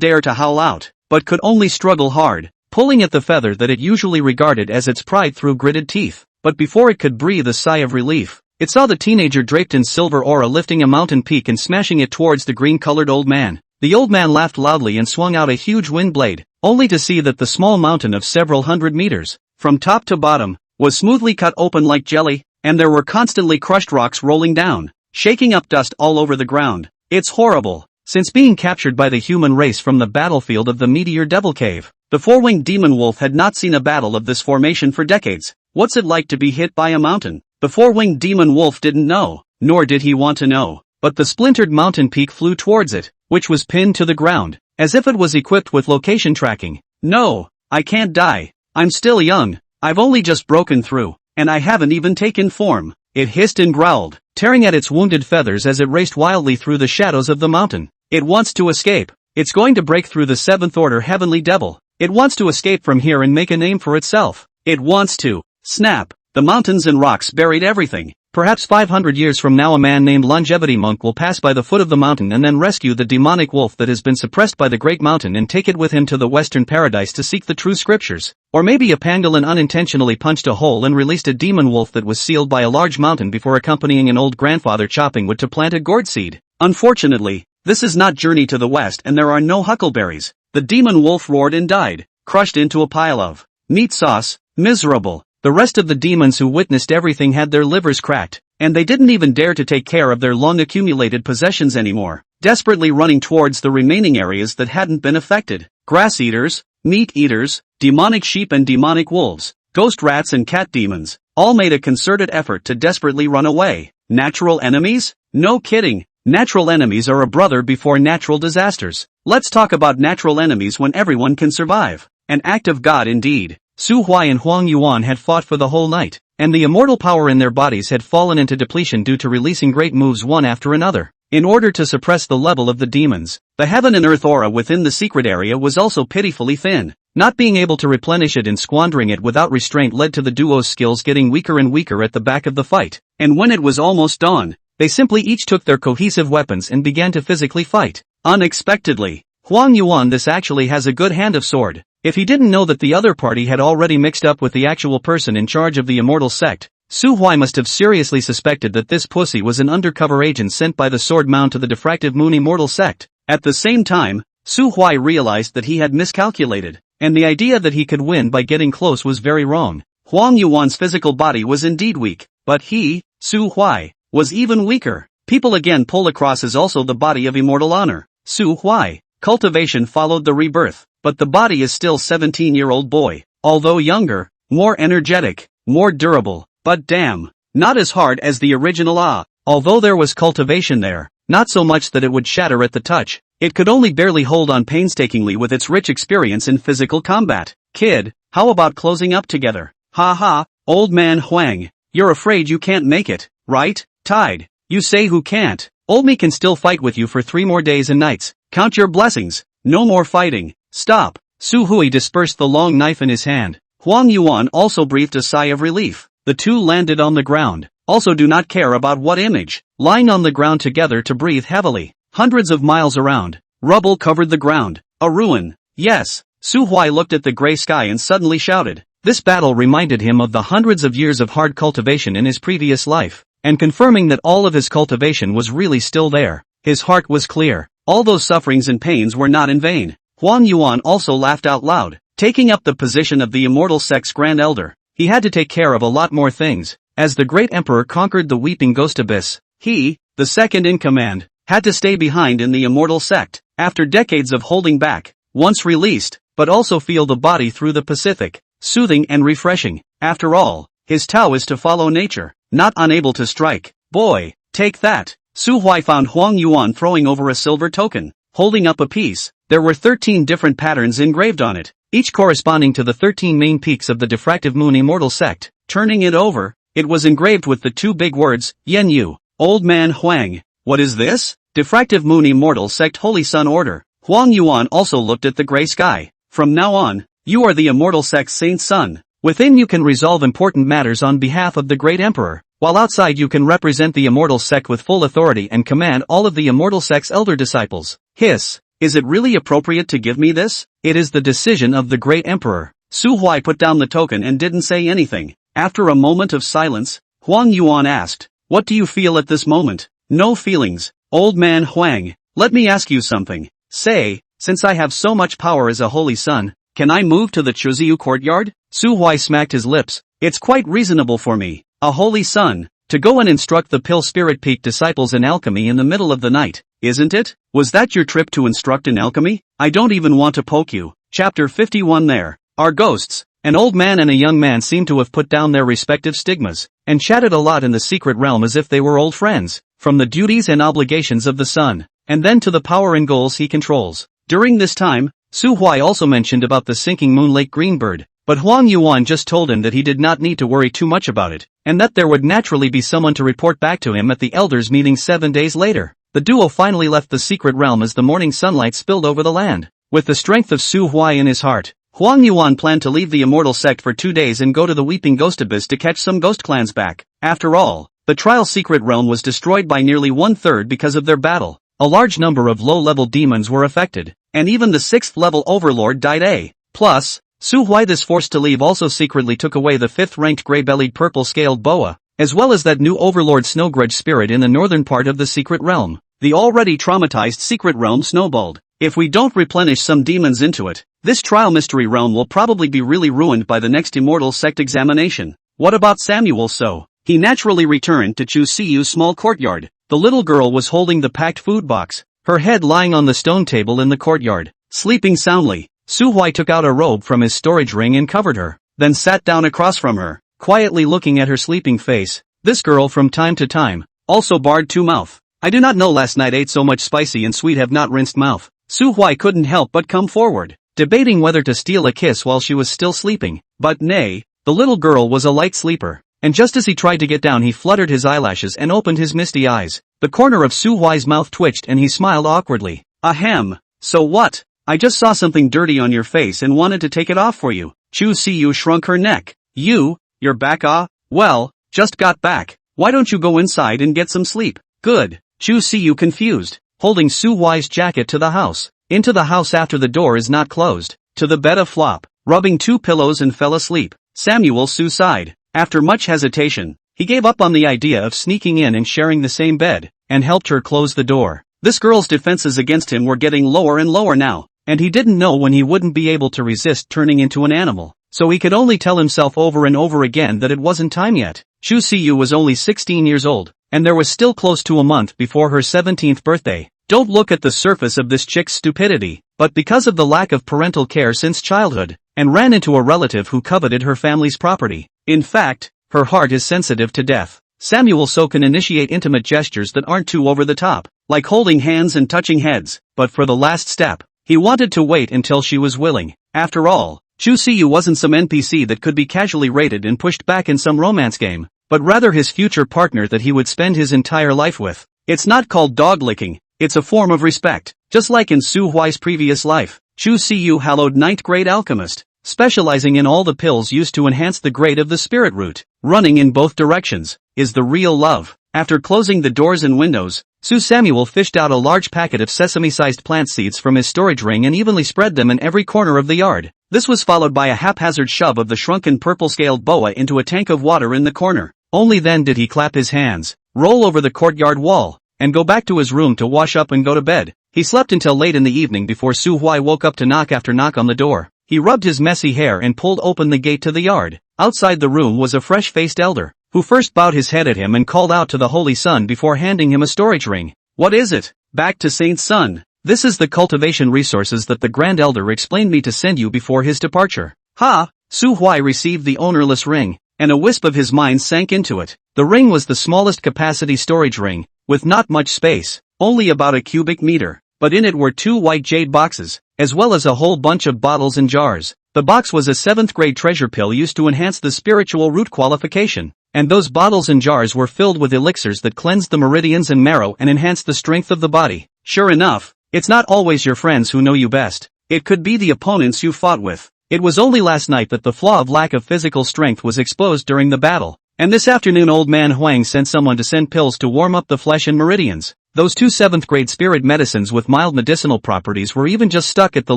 dare to howl out, but could only struggle hard, pulling at the feather that it usually regarded as its pride through gritted teeth. But before it could breathe a sigh of relief, it saw the teenager draped in silver aura lifting a mountain peak and smashing it towards the green-colored old man. The old man laughed loudly and swung out a huge wind blade, only to see that the small mountain of several hundred meters, from top to bottom, was smoothly cut open like jelly, and there were constantly crushed rocks rolling down, shaking up dust all over the ground. It's horrible. Since being captured by the human race from the battlefield of the Meteor Devil Cave, the 4-winged demon wolf had not seen a battle of this formation for decades. What's it like to be hit by a mountain? The 4-winged demon wolf didn't know, nor did he want to know, but the splintered mountain peak flew towards it, which was pinned to the ground, as if it was equipped with location tracking. No, I can't die. I'm still young. I've only just broken through, and I haven't even taken form. It hissed and growled, tearing at its wounded feathers as it raced wildly through the shadows of the mountain. It wants to escape. It's going to break through the 7th order heavenly devil. It wants to escape from here and make a name for itself. It wants to. Snap. The mountains and rocks buried everything. Perhaps 500 years from now a man named Longevity Monk will pass by the foot of the mountain and then rescue the demonic wolf that has been suppressed by the great mountain and take it with him to the western paradise to seek the true scriptures. Or maybe a pangolin unintentionally punched a hole and released a demon wolf that was sealed by a large mountain before accompanying an old grandfather chopping wood to plant a gourd seed. Unfortunately, this is not Journey to the West and there are no huckleberries. The demon wolf roared and died, crushed into a pile of meat sauce. Miserable. The rest of the demons who witnessed everything had their livers cracked, and they didn't even dare to take care of their long-accumulated possessions anymore, desperately running towards the remaining areas that hadn't been affected. Grass eaters, meat eaters, demonic sheep and demonic wolves, ghost rats and cat demons, all made a concerted effort to desperately run away. Natural enemies? No kidding. Natural enemies are a brother before natural disasters. Let's talk about natural enemies when everyone can survive. An act of God indeed. Su Huai and Huang Yuan had fought for the whole night, and the immortal power in their bodies had fallen into depletion due to releasing great moves one after another. In order to suppress the level of the demons, the heaven and earth aura within the secret area was also pitifully thin. Not being able to replenish it and squandering it without restraint led to the duo's skills getting weaker and weaker at the back of the fight, and when it was almost dawn, they simply each took their cohesive weapons and began to physically fight. Unexpectedly, Huang Yuan this actually has a good hand of sword. If he didn't know that the other party had already mixed up with the actual person in charge of the immortal sect, Su Huai must have seriously suspected that this pussy was an undercover agent sent by the Sword Mound to the Diffractive Moon immortal sect. At the same time, Su Huai realized that he had miscalculated, and the idea that he could win by getting close was very wrong. Huang Yuan's physical body was indeed weak, but he, Su Huai, was even weaker. People again pull across is also the body of immortal honor. Su Huai, cultivation followed the rebirth, but the body is still 17-year-old boy, although younger, more energetic, more durable. But damn, not as hard as the original Although there was cultivation there, not so much that it would shatter at the touch, it could only barely hold on painstakingly with its rich experience in physical combat. Kid, how about closing up together? Ha ha, old man Huang, you're afraid you can't make it, right? Tide, you say who can't? Old me can still fight with you for 3 more days and nights, count your blessings, no more fighting, stop. Su Hui dispersed the long knife in his hand. Huang Yuan also breathed a sigh of relief. The two landed on the ground, also do not care about what image, lying on the ground together to breathe heavily. Hundreds of miles around, rubble covered the ground, a ruin. Yes, Su Huai looked at the gray sky and suddenly shouted. This battle reminded him of the hundreds of years of hard cultivation in his previous life, and confirming that all of his cultivation was really still there. His heart was clear, all those sufferings and pains were not in vain. Huang Yuan also laughed out loud, taking up the position of the immortal sect's grand elder. He had to take care of a lot more things. As the great emperor conquered the weeping ghost abyss, he, the second in command, had to stay behind in the immortal sect. After decades of holding back, once released, but also feel the body through the Pacific, soothing and refreshing. After all, his Tao is to follow nature, not unable to strike. Boy, take that. Su Huai found Huang Yuan throwing over a silver token, holding up a piece. There were 13 different patterns engraved on it, each corresponding to the 13 main peaks of the Diffractive Moon immortal sect. Turning it over, it was engraved with the 2 big words, Yen Yu, Old Man Huang. What is this? Diffractive Moon immortal sect Holy Sun Order. Huang Yuan also looked at the gray sky. From now on, you are the immortal sect's Saint Sun. Within you can resolve important matters on behalf of the great emperor, while outside you can represent the immortal sect with full authority and command all of the immortal sect's elder disciples. Hiss. Is it really appropriate to give me this? It is the decision of the great emperor. Su Huai put down the token and didn't say anything. After a moment of silence, Huang Yuan asked, what do you feel at this moment? No feelings, old man Huang. Let me ask you something. Say, since I have so much power as a holy sun, can I move to the Chuziu courtyard? Su Huai smacked his lips. It's quite reasonable for me, a holy sun, to go and instruct the Pill Spirit Peak disciples in alchemy in the middle of the night, isn't it? Was that your trip to instruct in alchemy? I don't even want to poke you. Chapter 51. There are ghosts. An old man and a young man seem to have put down their respective stigmas, and chatted a lot in the secret realm as if they were old friends, from the duties and obligations of the sun, and then to the power and goals he controls. During this time, Su Huai also mentioned about the sinking Moon Lake Greenbird, but Huang Yuan just told him that he did not need to worry too much about it, and that there would naturally be someone to report back to him at the elders' meeting 7 days later. The duo finally left the secret realm as the morning sunlight spilled over the land. With the strength of Su Huai in his heart, Huang Yuan planned to leave the immortal sect for 2 days and go to the Weeping Ghost Abyss to catch some ghost clans back. After all, the trial secret realm was destroyed by nearly 1/3 because of their battle. A large number of low-level demons were affected, and even the 6th-level overlord died. Plus, Su Huai this forced to leave also secretly took away the 5th-ranked gray-bellied purple-scaled boa, as well as that new overlord Snowgrudge spirit in the northern part of the secret realm. The already traumatized secret realm snowballed. If we don't replenish some demons into it, this trial mystery realm will probably be really ruined by the next immortal sect examination. What about Samuel? So he naturally returned to Chu Siu's small courtyard. The little girl was holding the packed food box, her head lying on the stone table in the courtyard, sleeping soundly. Su Huai took out a robe from his storage ring and covered her, then sat down across from her, quietly looking at her sleeping face. This girl from time to time also barred to mouth. I do not know, last night ate so much spicy and sweet, have not rinsed mouth. Su Huai couldn't help but come forward, debating whether to steal a kiss while she was still sleeping. But nay, the little girl was a light sleeper, and just as he tried to get down he fluttered his eyelashes and opened his misty eyes. The corner of Su Huai's mouth twitched and he smiled awkwardly. Ahem, so what? I just saw something dirty on your face and wanted to take it off for you. Chu Siu shrunk her neck. You're back? Well, just got back. Why don't you go inside and get some sleep? Good. Chu Siu confused, holding Su Huai's jacket to the house. Into the house after the door is not closed. to the bed a flop, rubbing 2 pillows and fell asleep. Samuel Su sighed. After much hesitation, he gave up on the idea of sneaking in and sharing the same bed, and helped her close the door. This girl's defenses against him were getting lower and lower now, and he didn't know when he wouldn't be able to resist turning into an animal, so he could only tell himself over and over again that it wasn't time yet. Chu Siyu was only 16 years old, and there was still close to a month before her 17th birthday. Don't look at the surface of this chick's stupidity, but because of the lack of parental care since childhood, and ran into a relative who coveted her family's property. In fact, her heart is sensitive to death. Samuel So can initiate intimate gestures that aren't too over the top, like holding hands and touching heads, but for the last step, he wanted to wait until she was willing. After all, Chu Siyu wasn't some NPC that could be casually raided and pushed back in some romance game, but rather his future partner that he would spend his entire life with. It's not called dog licking, it's a form of respect. Just like in Su Huai's previous life, Chu Siyu hallowed 9th grade alchemist, specializing in all the pills used to enhance the grade of the spirit root. Running in both directions is the real love. After closing the doors and windows, Su Samuel fished out a large packet of sesame-sized plant seeds from his storage ring and evenly spread them in every corner of the yard. This was followed by a haphazard shove of the shrunken purple-scaled boa into a tank of water in the corner. Only then did he clap his hands, roll over the courtyard wall, and go back to his room to wash up and go to bed. He slept until late in the evening before Su Huai woke up to knock after knock on the door. He rubbed his messy hair and pulled open the gate to the yard. Outside the room was a fresh-faced elder, who first bowed his head at him and called out to the Holy Sun before handing him a storage ring. What is it? Back to Saint Sun. This is the cultivation resources that the Grand Elder explained me to send you before his departure. Ha! Su Huai received the ownerless ring, and a wisp of his mind sank into it. The ring was the smallest capacity storage ring, with not much space, only about a cubic meter, but in it were 2 white jade boxes, as well as a whole bunch of bottles and jars. The box was a 7th grade treasure pill used to enhance the spiritual root qualification, and those bottles and jars were filled with elixirs that cleansed the meridians and marrow and enhanced the strength of the body. Sure enough, it's not always your friends who know you best. It could be the opponents you fought with. It was only last night that the flaw of lack of physical strength was exposed during the battle, and this afternoon old man Huang sent someone to send pills to warm up the flesh and meridians. Those 2 7th grade spirit medicines with mild medicinal properties were even just stuck at the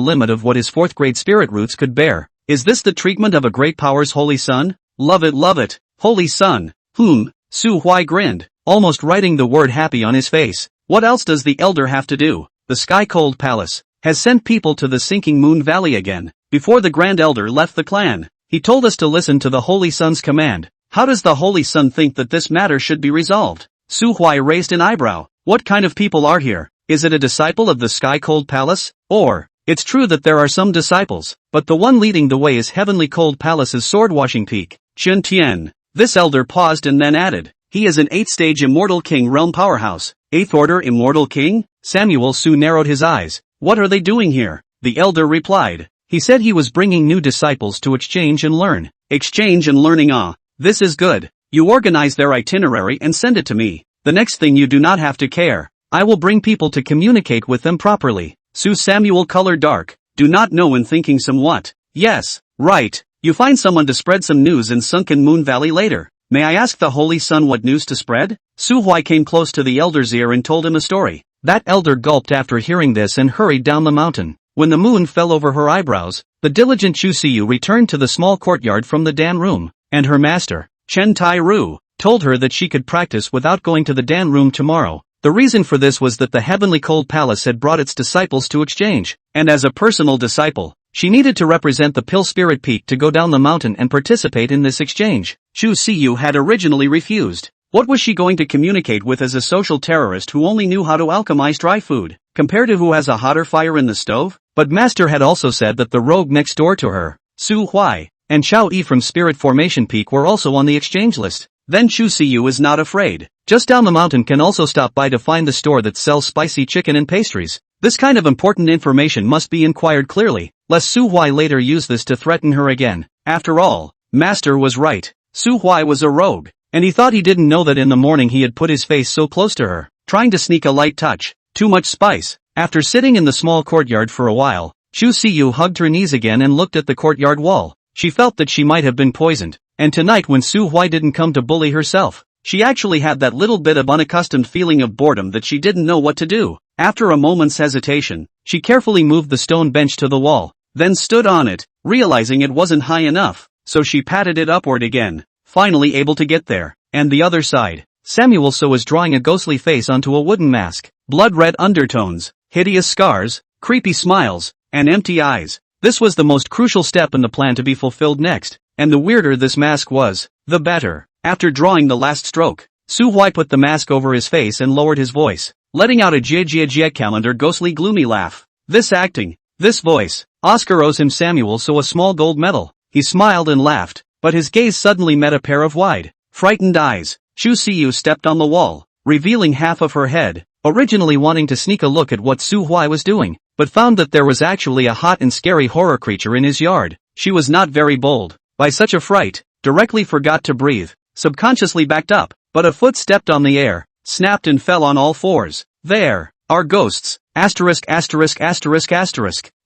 limit of what his 4th grade spirit roots could bear. Is this the treatment of a great power's holy son? Love it, holy son. Su Huai grinned, almost writing the word happy on his face. What else does the elder have to do? The Sky-Cold Palace has sent people to the sinking Moon Valley again. Before the Grand Elder left the clan, he told us to listen to the Holy Sun's command. How does the Holy Sun think that this matter should be resolved? Su Huai raised an eyebrow. What kind of people are here? Is it a disciple of the Sky-Cold Palace? Or, it's true that there are some disciples, but the one leading the way is Heavenly Cold Palace's sword-washing peak, Chen Tian. This elder paused and then added, he is an 8th-stage Immortal King realm powerhouse. 8th Order Immortal King? Samuel Su narrowed his eyes. What are they doing here? The elder replied. He said he was bringing new disciples to exchange and learn. Exchange and learning, this is good. You organize their itinerary and send it to me. The next thing you do not have to care. I will bring people to communicate with them properly. Su Samuel colored dark. Do not know and thinking somewhat. Yes, right. You find someone to spread some news in sunken Moon Valley later. May I ask the Holy Sun what news to spread? Su Huai came close to the elder's ear and told him a story. That elder gulped after hearing this and hurried down the mountain. When the moon fell over her eyebrows, the diligent Chu Siyu returned to the small courtyard from the Dan room, and her master, Chen Tai Ru, told her that she could practice without going to the Dan room tomorrow. The reason for this was that the Heavenly Cold Palace had brought its disciples to exchange, and as a personal disciple, she needed to represent the Pill Spirit Peak to go down the mountain and participate in this exchange. Chu Siyu had originally refused. What was she going to communicate with as a social terrorist who only knew how to alchemize dry food, compared to who has a hotter fire in the stove? But Master had also said that the rogue next door to her, Su Huai, and Xiao Yi from Spirit Formation Peak were also on the exchange list. Then Chu Siyu is not afraid. Just down the mountain can also stop by to find the store that sells spicy chicken and pastries. This kind of important information must be inquired clearly, lest Su Huai later use this to threaten her again. After all, Master was right. Su Huai was a rogue, and he thought he didn't know that in the morning he had put his face so close to her, trying to sneak a light touch. Too much spice. After sitting in the small courtyard for a while, Chu Siyu hugged her knees again and looked at the courtyard wall. She felt that she might have been poisoned, and tonight when Su Huai didn't come to bully herself, she actually had that little bit of unaccustomed feeling of boredom that she didn't know what to do. After a moment's hesitation, she carefully moved the stone bench to the wall, then stood on it, realizing it wasn't high enough, so she patted it upward again, finally able to get there. And the other side. Samuel So was drawing a ghostly face onto a wooden mask, blood-red undertones, hideous scars, creepy smiles, and empty eyes. This was the most crucial step in the plan to be fulfilled next, and the weirder this mask was, the better. After drawing the last stroke, Su-hwai put the mask over his face and lowered his voice, letting out a jia calendar ghostly gloomy laugh. This acting, this voice, Oscar owes him Samuel So a small gold medal. He smiled and laughed, but his gaze suddenly met a pair of wide, frightened eyes. Chu Siyu stepped on the wall, revealing half of her head, originally wanting to sneak a look at what Su-hwai was doing, but found that there was actually a hot and scary horror creature in his yard. She was not very bold. By such a fright, directly forgot to breathe, subconsciously backed up, but a foot stepped on the air, snapped and fell on all fours. There are ghosts, asterisk.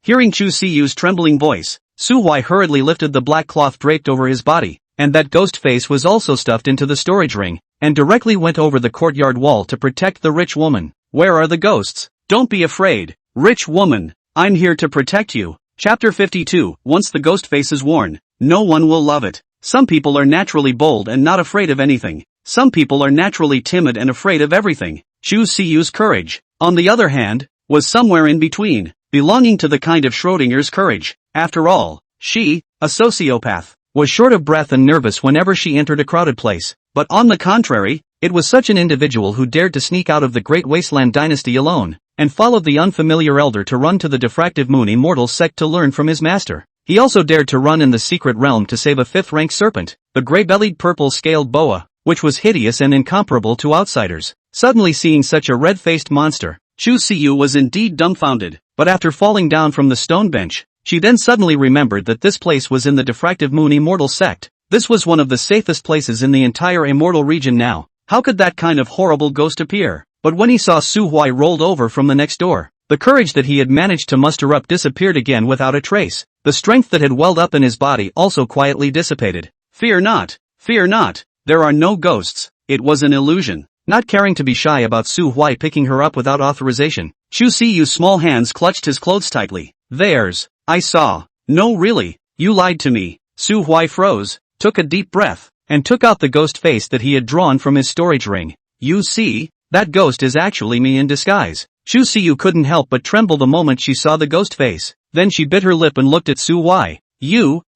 Hearing Chu Siyu's trembling voice, Su-hwai hurriedly lifted the black cloth draped over his body, and that ghost face was also stuffed into the storage ring, and directly went over the courtyard wall to protect the rich woman. Where are the ghosts? Don't be afraid, rich woman, I'm here to protect you. Chapter 52. Once the ghost face is worn, no one will love it. Some people are naturally bold and not afraid of anything. Some people are naturally timid and afraid of everything. Chu Siyu's courage, on the other hand, was somewhere in between, belonging to the kind of Schrodinger's courage. After all, she, a sociopath, was short of breath and nervous whenever she entered a crowded place, but on the contrary, it was such an individual who dared to sneak out of the Great Wasteland dynasty alone, and followed the unfamiliar elder to run to the diffractive moon immortal sect to learn from his master. He also dared to run in the secret realm to save a fifth-rank serpent, the gray-bellied purple-scaled boa, which was hideous and incomparable to outsiders. Suddenly seeing such a red-faced monster, Chu Siyu was indeed dumbfounded, but after falling down from the stone bench, she then suddenly remembered that this place was in the diffractive moon immortal sect. This was one of the safest places in the entire immortal region now. How could that kind of horrible ghost appear? But when he saw Su-hwai rolled over from the next door, the courage that he had managed to muster up disappeared again without a trace. The strength that had welled up in his body also quietly dissipated. Fear not, there are no ghosts, it was an illusion. Not caring to be shy about Su-hwai picking her up without authorization, Chu Siyu's small hands clutched his clothes tightly. I saw. No really, you lied to me. Su-hwai froze, took a deep breath, and took out the ghost face that he had drawn from his storage ring. You see, that ghost is actually me in disguise. Chu Siyu couldn't help but tremble the moment she saw the ghost face. Then she bit her lip and looked at Su-hwai.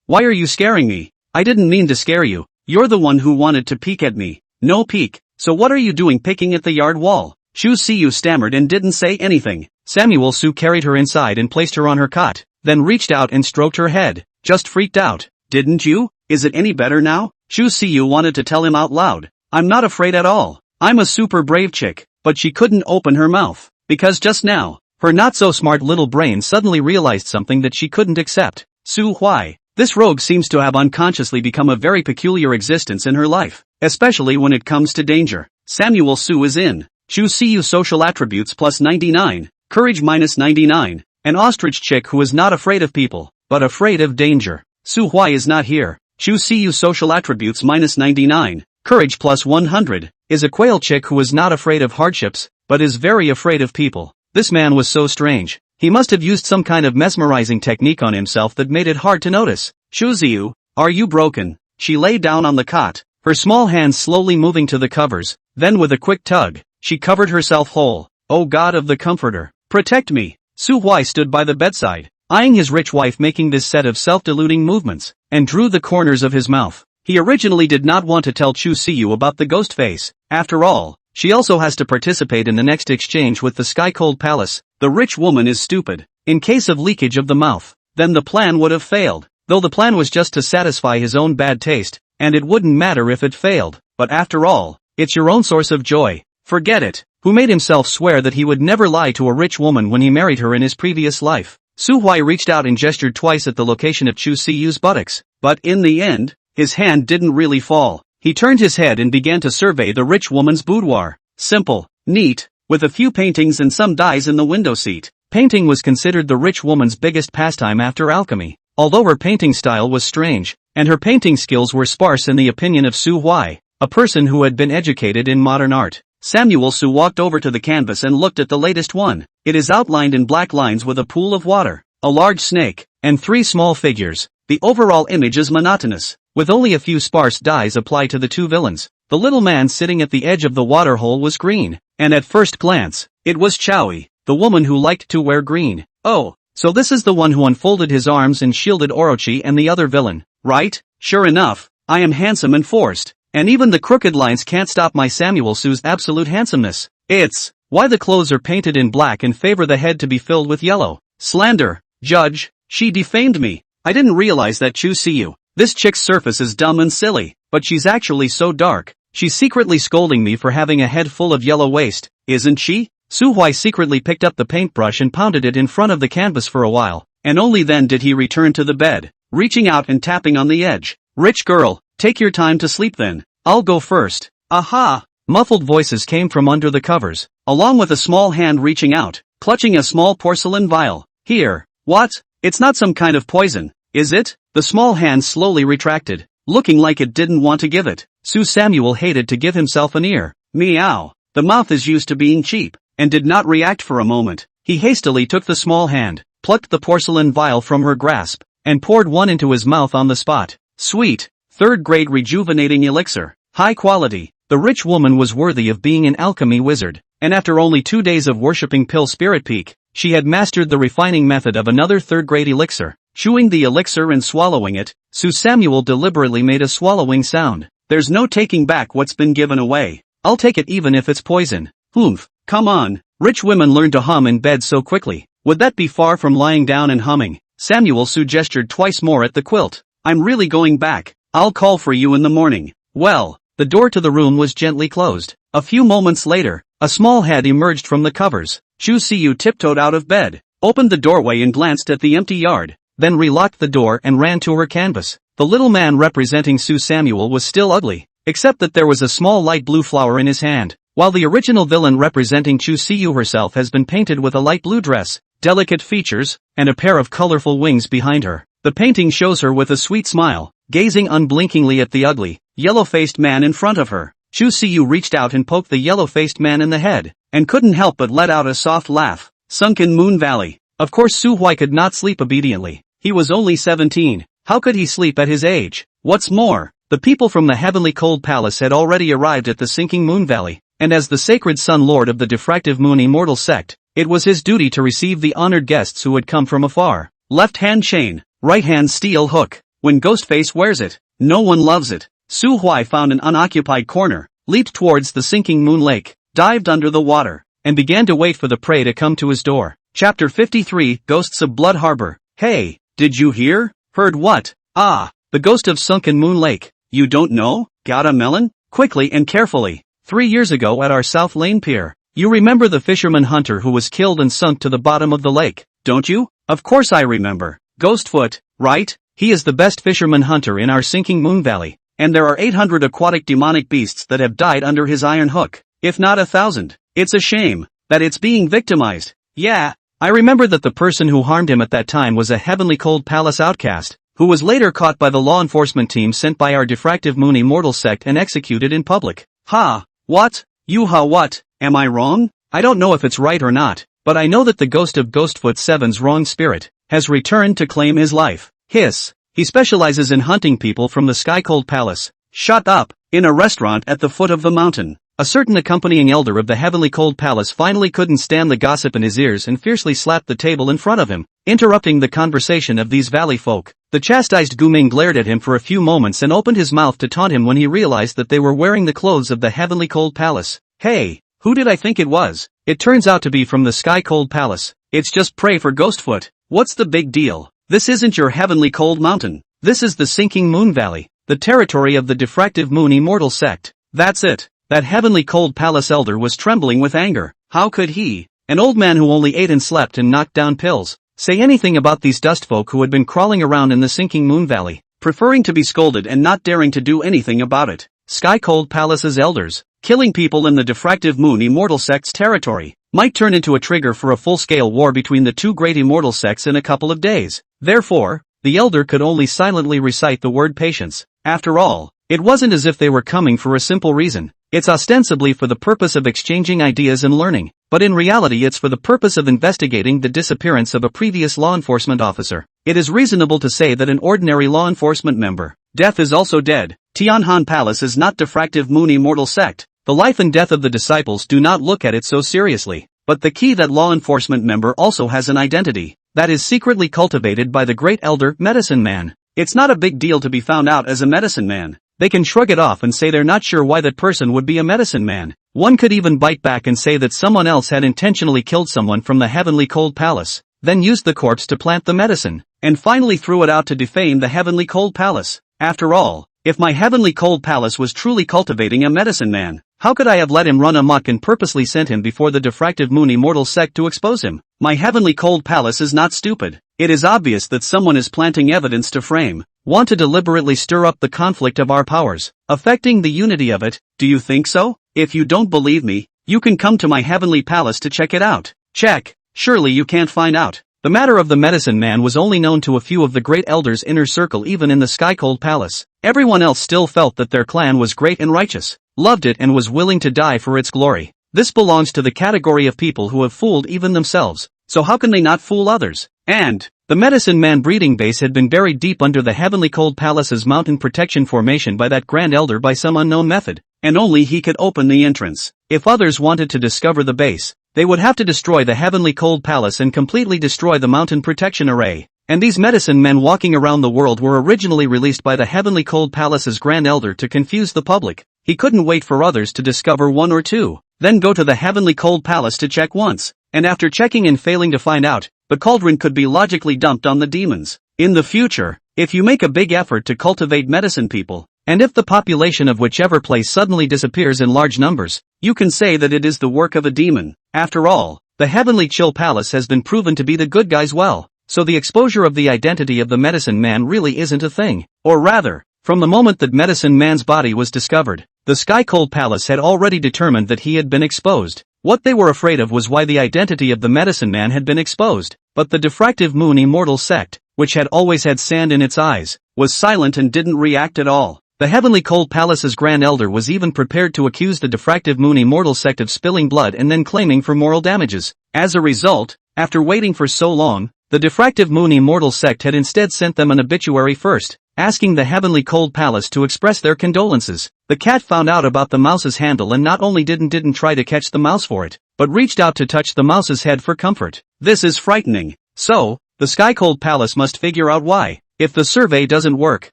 Why are you scaring me? I didn't mean to scare you. You're the one who wanted to peek at me. No peek. So what are you doing picking at the yard wall? Chu Siyu stammered and didn't say anything. Samuel So carried her inside and placed her on her cot, then reached out and stroked her head. Just freaked out, didn't you? Is it any better now? Chu Siyu wanted to tell him out loud. I'm not afraid at all. I'm a super brave chick, but she couldn't open her mouth, because just now, her not-so-smart little brain suddenly realized something that she couldn't accept. Su-hwai, this rogue seems to have unconsciously become a very peculiar existence in her life, especially when it comes to danger. Samuel So is in. Chu Siyu social attributes plus 99, courage minus 99, an ostrich chick who is not afraid of people, but afraid of danger. Su-hwai is not here. Chu Siyu social attributes minus 99, courage plus 100, is a quail chick who is not afraid of hardships, but is very afraid of people. This man was so strange. He must have used some kind of mesmerizing technique on himself that made it hard to notice. Chu Siyu, are you broken? She lay down on the cot, her small hands slowly moving to the covers, then with a quick tug, she covered herself whole. Oh God of the Comforter, protect me. Su-hwai stood by the bedside, eyeing his rich wife making this set of self-deluding movements, and drew the corners of his mouth. He originally did not want to tell Chu Siyu about the ghost face. After all, she also has to participate in the next exchange with the Sky Cold Palace. The rich woman is stupid. In case of leakage of the mouth, then the plan would have failed. Though the plan was just to satisfy his own bad taste, and it wouldn't matter if it failed. But after all, it's your own source of joy. Forget it. Who made himself swear that he would never lie to a rich woman when he married her in his previous life? Su-hwai reached out and gestured twice at the location of Chu Siyu's buttocks. But in the end, his hand didn't really fall. He turned his head and began to survey the rich woman's boudoir. Simple, neat, with a few paintings and some dyes in the window seat. Painting was considered the rich woman's biggest pastime after alchemy. Although her painting style was strange, and her painting skills were sparse in the opinion of Su-hwai, a person who had been educated in modern art. Samuel So walked over to the canvas and looked at the latest one. It is outlined in black lines with a pool of water. a large snake, and 3 small figures. The overall image is monotonous, with only a few sparse dyes applied to the 2 villains. The little man sitting at the edge of the waterhole was green, and at first glance, it was Chowie, the woman who liked to wear green. Oh, so this is the one who unfolded his arms and shielded Orochi and the other villain, right? Sure enough, I am handsome and forced, and even the crooked lines can't stop my Samuel Sue's absolute handsomeness. It's why the clothes are painted in black and favor the head to be filled with yellow. Slander, judge, she defamed me. I didn't realize that Chu Siyu. This chick's surface is dumb and silly, but she's actually so dark. She's secretly scolding me for having a head full of yellow waste, isn't she? Suhui secretly picked up the paintbrush and pounded it in front of the canvas for a while, and only then did he return to the bed, reaching out and tapping on the edge. Rich girl, take your time to sleep then. I'll go first. Aha! Muffled voices came from under the covers, along with a small hand reaching out, clutching a small porcelain vial. Here. What? It's not some kind of poison, is it? The small hand slowly retracted, looking like it didn't want to give it. Su Samuel hated to give himself an ear. Meow. The mouth is used to being cheap, and did not react for a moment. He hastily took the small hand, plucked the porcelain vial from her grasp, and poured one into his mouth on the spot. Sweet, 3rd-grade rejuvenating elixir. High quality. The rich woman was worthy of being an alchemy wizard, and after only 2 days of worshipping Pill Spirit Peak, she had mastered the refining method of another 3rd-grade elixir. Chewing the elixir and swallowing it, Su Samuel deliberately made a swallowing sound. There's no taking back what's been given away. I'll take it even if it's poison. Oomph, come on. Rich women learn to hum in bed so quickly. Would that be far from lying down and humming? Samuel Su gestured twice more at the quilt. I'm really going back. I'll call for you in the morning. Well, the door to the room was gently closed. A few moments later, a small head emerged from the covers. Chu Siyu tiptoed out of bed, opened the doorway and glanced at the empty yard, then relocked the door and ran to her canvas. The little man representing Su Samuel was still ugly, except that there was a small light blue flower in his hand, while the original villain representing Chu Siyu herself has been painted with a light blue dress, delicate features, and a pair of colorful wings behind her. The painting shows her with a sweet smile, gazing unblinkingly at the ugly, yellow-faced man in front of her. Chu Siyu reached out and poked the yellow-faced man in the head, and couldn't help but let out a soft laugh. Sunken Moon Valley. Of course Su Hui could not sleep obediently. He was only 17. How could he sleep at his age? What's more, the people from the Heavenly Cold Palace had already arrived at the Sinking Moon Valley, and as the sacred Sun Lord of the Diffractive Moon Immortal Sect, it was his duty to receive the honored guests who had come from afar. Left hand chain, right hand steel hook. When Ghostface wears it, no one loves it. Su Hui found an unoccupied corner, leaped towards the sinking moon lake, dived under the water, and began to wait for the prey to come to his door. Chapter 53, Ghosts of Blood Harbor. Hey, did you hear? Heard what? Ah, the ghost of Sunken Moon Lake. You don't know? Got a melon? Quickly and carefully. 3 years ago at our South Lane Pier. You remember the fisherman hunter who was killed and sunk to the bottom of the lake, don't you? Of course I remember. Ghostfoot, right? He is the best fisherman hunter in our Sinking Moon Valley, and there are 800 aquatic demonic beasts that have died under his iron hook, if not 1,000. It's a shame that it's being victimized. Yeah, I remember that the person who harmed him at that time was a Heavenly Cold Palace outcast, who was later caught by the law enforcement team sent by our Diffractive Moon Immortal Sect and executed in public. Ha, what? What? Am I wrong? I don't know if it's right or not, but I know that the ghost of Ghostfoot 7's wrong spirit has returned to claim his life. Hiss. He specializes in hunting people from the Sky Cold Palace. Shut up. In a restaurant at the foot of the mountain, a certain accompanying elder of the Heavenly Cold Palace finally couldn't stand the gossip in his ears and fiercely slapped the table in front of him, interrupting the conversation of these valley folk. The chastised Guming glared at him for a few moments and opened his mouth to taunt him when he realized that they were wearing the clothes of the Heavenly Cold Palace. Hey, who did I think it was? It turns out to be from the Sky Cold Palace. It's just prey for Ghostfoot. What's the big deal? This isn't your Heavenly Cold Mountain. This is the Sinking Moon Valley, the territory of the Diffractive Moon Immortal Sect. That's it. That Heavenly Cold Palace elder was trembling with anger. How could he, an old man who only ate and slept and knocked down pills, say anything about these dustfolk who had been crawling around in the Sinking Moon Valley, preferring to be scolded and not daring to do anything about it? Sky Cold Palace's elders, killing people in the Diffractive Moon Immortal Sect's territory, might turn into a trigger for a full-scale war between the two great immortal sects in a couple of days. Therefore, the elder could only silently recite the word patience. After all, It wasn't as if they were coming for a simple reason. It's ostensibly for the purpose of exchanging ideas and learning, but in reality it's for the purpose of investigating the disappearance of a previous law enforcement officer. It is reasonable to say that an ordinary law enforcement member, death is also dead. Tianhan Palace is not diffractive moon immortal sect. The life and death of the disciples do not look at it so seriously. But the key that law enforcement member also has an identity that is secretly cultivated by the great elder medicine man. It's not a big deal to be found out as a medicine man. They can shrug it off and say they're not sure why that person would be a medicine man. One could even bite back and say that someone else had intentionally killed someone from the heavenly cold palace, then used the corpse to plant the medicine, and finally threw it out to defame the heavenly cold palace. After all, if my heavenly cold palace was truly cultivating a medicine man, how could I have let him run amok and purposely sent him before the diffractive moon immortal sect to expose him? My heavenly cold palace is not stupid. It is obvious that someone is planting evidence to want to deliberately stir up the conflict of our powers, affecting the unity of it. Do you think so? If you don't believe me, you can come to my heavenly palace to check it out. Check. Surely you can't find out. The matter of the medicine man was only known to a few of the great elders' inner circle even in the sky-cold palace. Everyone else still felt that their clan was great and righteous, loved it and was willing to die for its glory. This belongs to the category of people who have fooled even themselves, so how can they not fool others? And the medicine man breeding base had been buried deep under the heavenly cold palace's mountain protection formation by that grand elder by some unknown method, and only he could open the entrance. If others wanted to discover the base, they would have to destroy the heavenly cold palace and completely destroy the mountain protection array. And these medicine men walking around the world were originally released by the heavenly cold palace's grand elder to confuse the public. He couldn't wait for others to discover one or two, then go to the heavenly cold palace to check once, and after checking and failing to find out, the cauldron could be logically dumped on the demons. In the future, if you make a big effort to cultivate medicine people, and if the population of whichever place suddenly disappears in large numbers, you can say that it is the work of a demon. After all, the heavenly chill palace has been proven to be the good guys well, so the exposure of the identity of the medicine man really isn't a thing. Or rather, from the moment that medicine man's body was discovered, the sky cold palace had already determined that he had been exposed. What they were afraid of was why the identity of the medicine man had been exposed, but the diffractive moon immortal sect, which had always had sand in its eyes, was silent and didn't react at all. The heavenly cold palace's grand elder was even prepared to accuse the diffractive moon immortal sect of spilling blood and then claiming for moral damages. As a result, after waiting for so long, the diffractive moon immortal sect had instead sent them an obituary first, asking the heavenly cold palace to express their condolences. The cat found out about the mouse's handle and not only didn't try to catch the mouse for it, but reached out to touch the mouse's head for comfort. This is frightening. So, the sky cold palace must figure out why. If the survey doesn't work,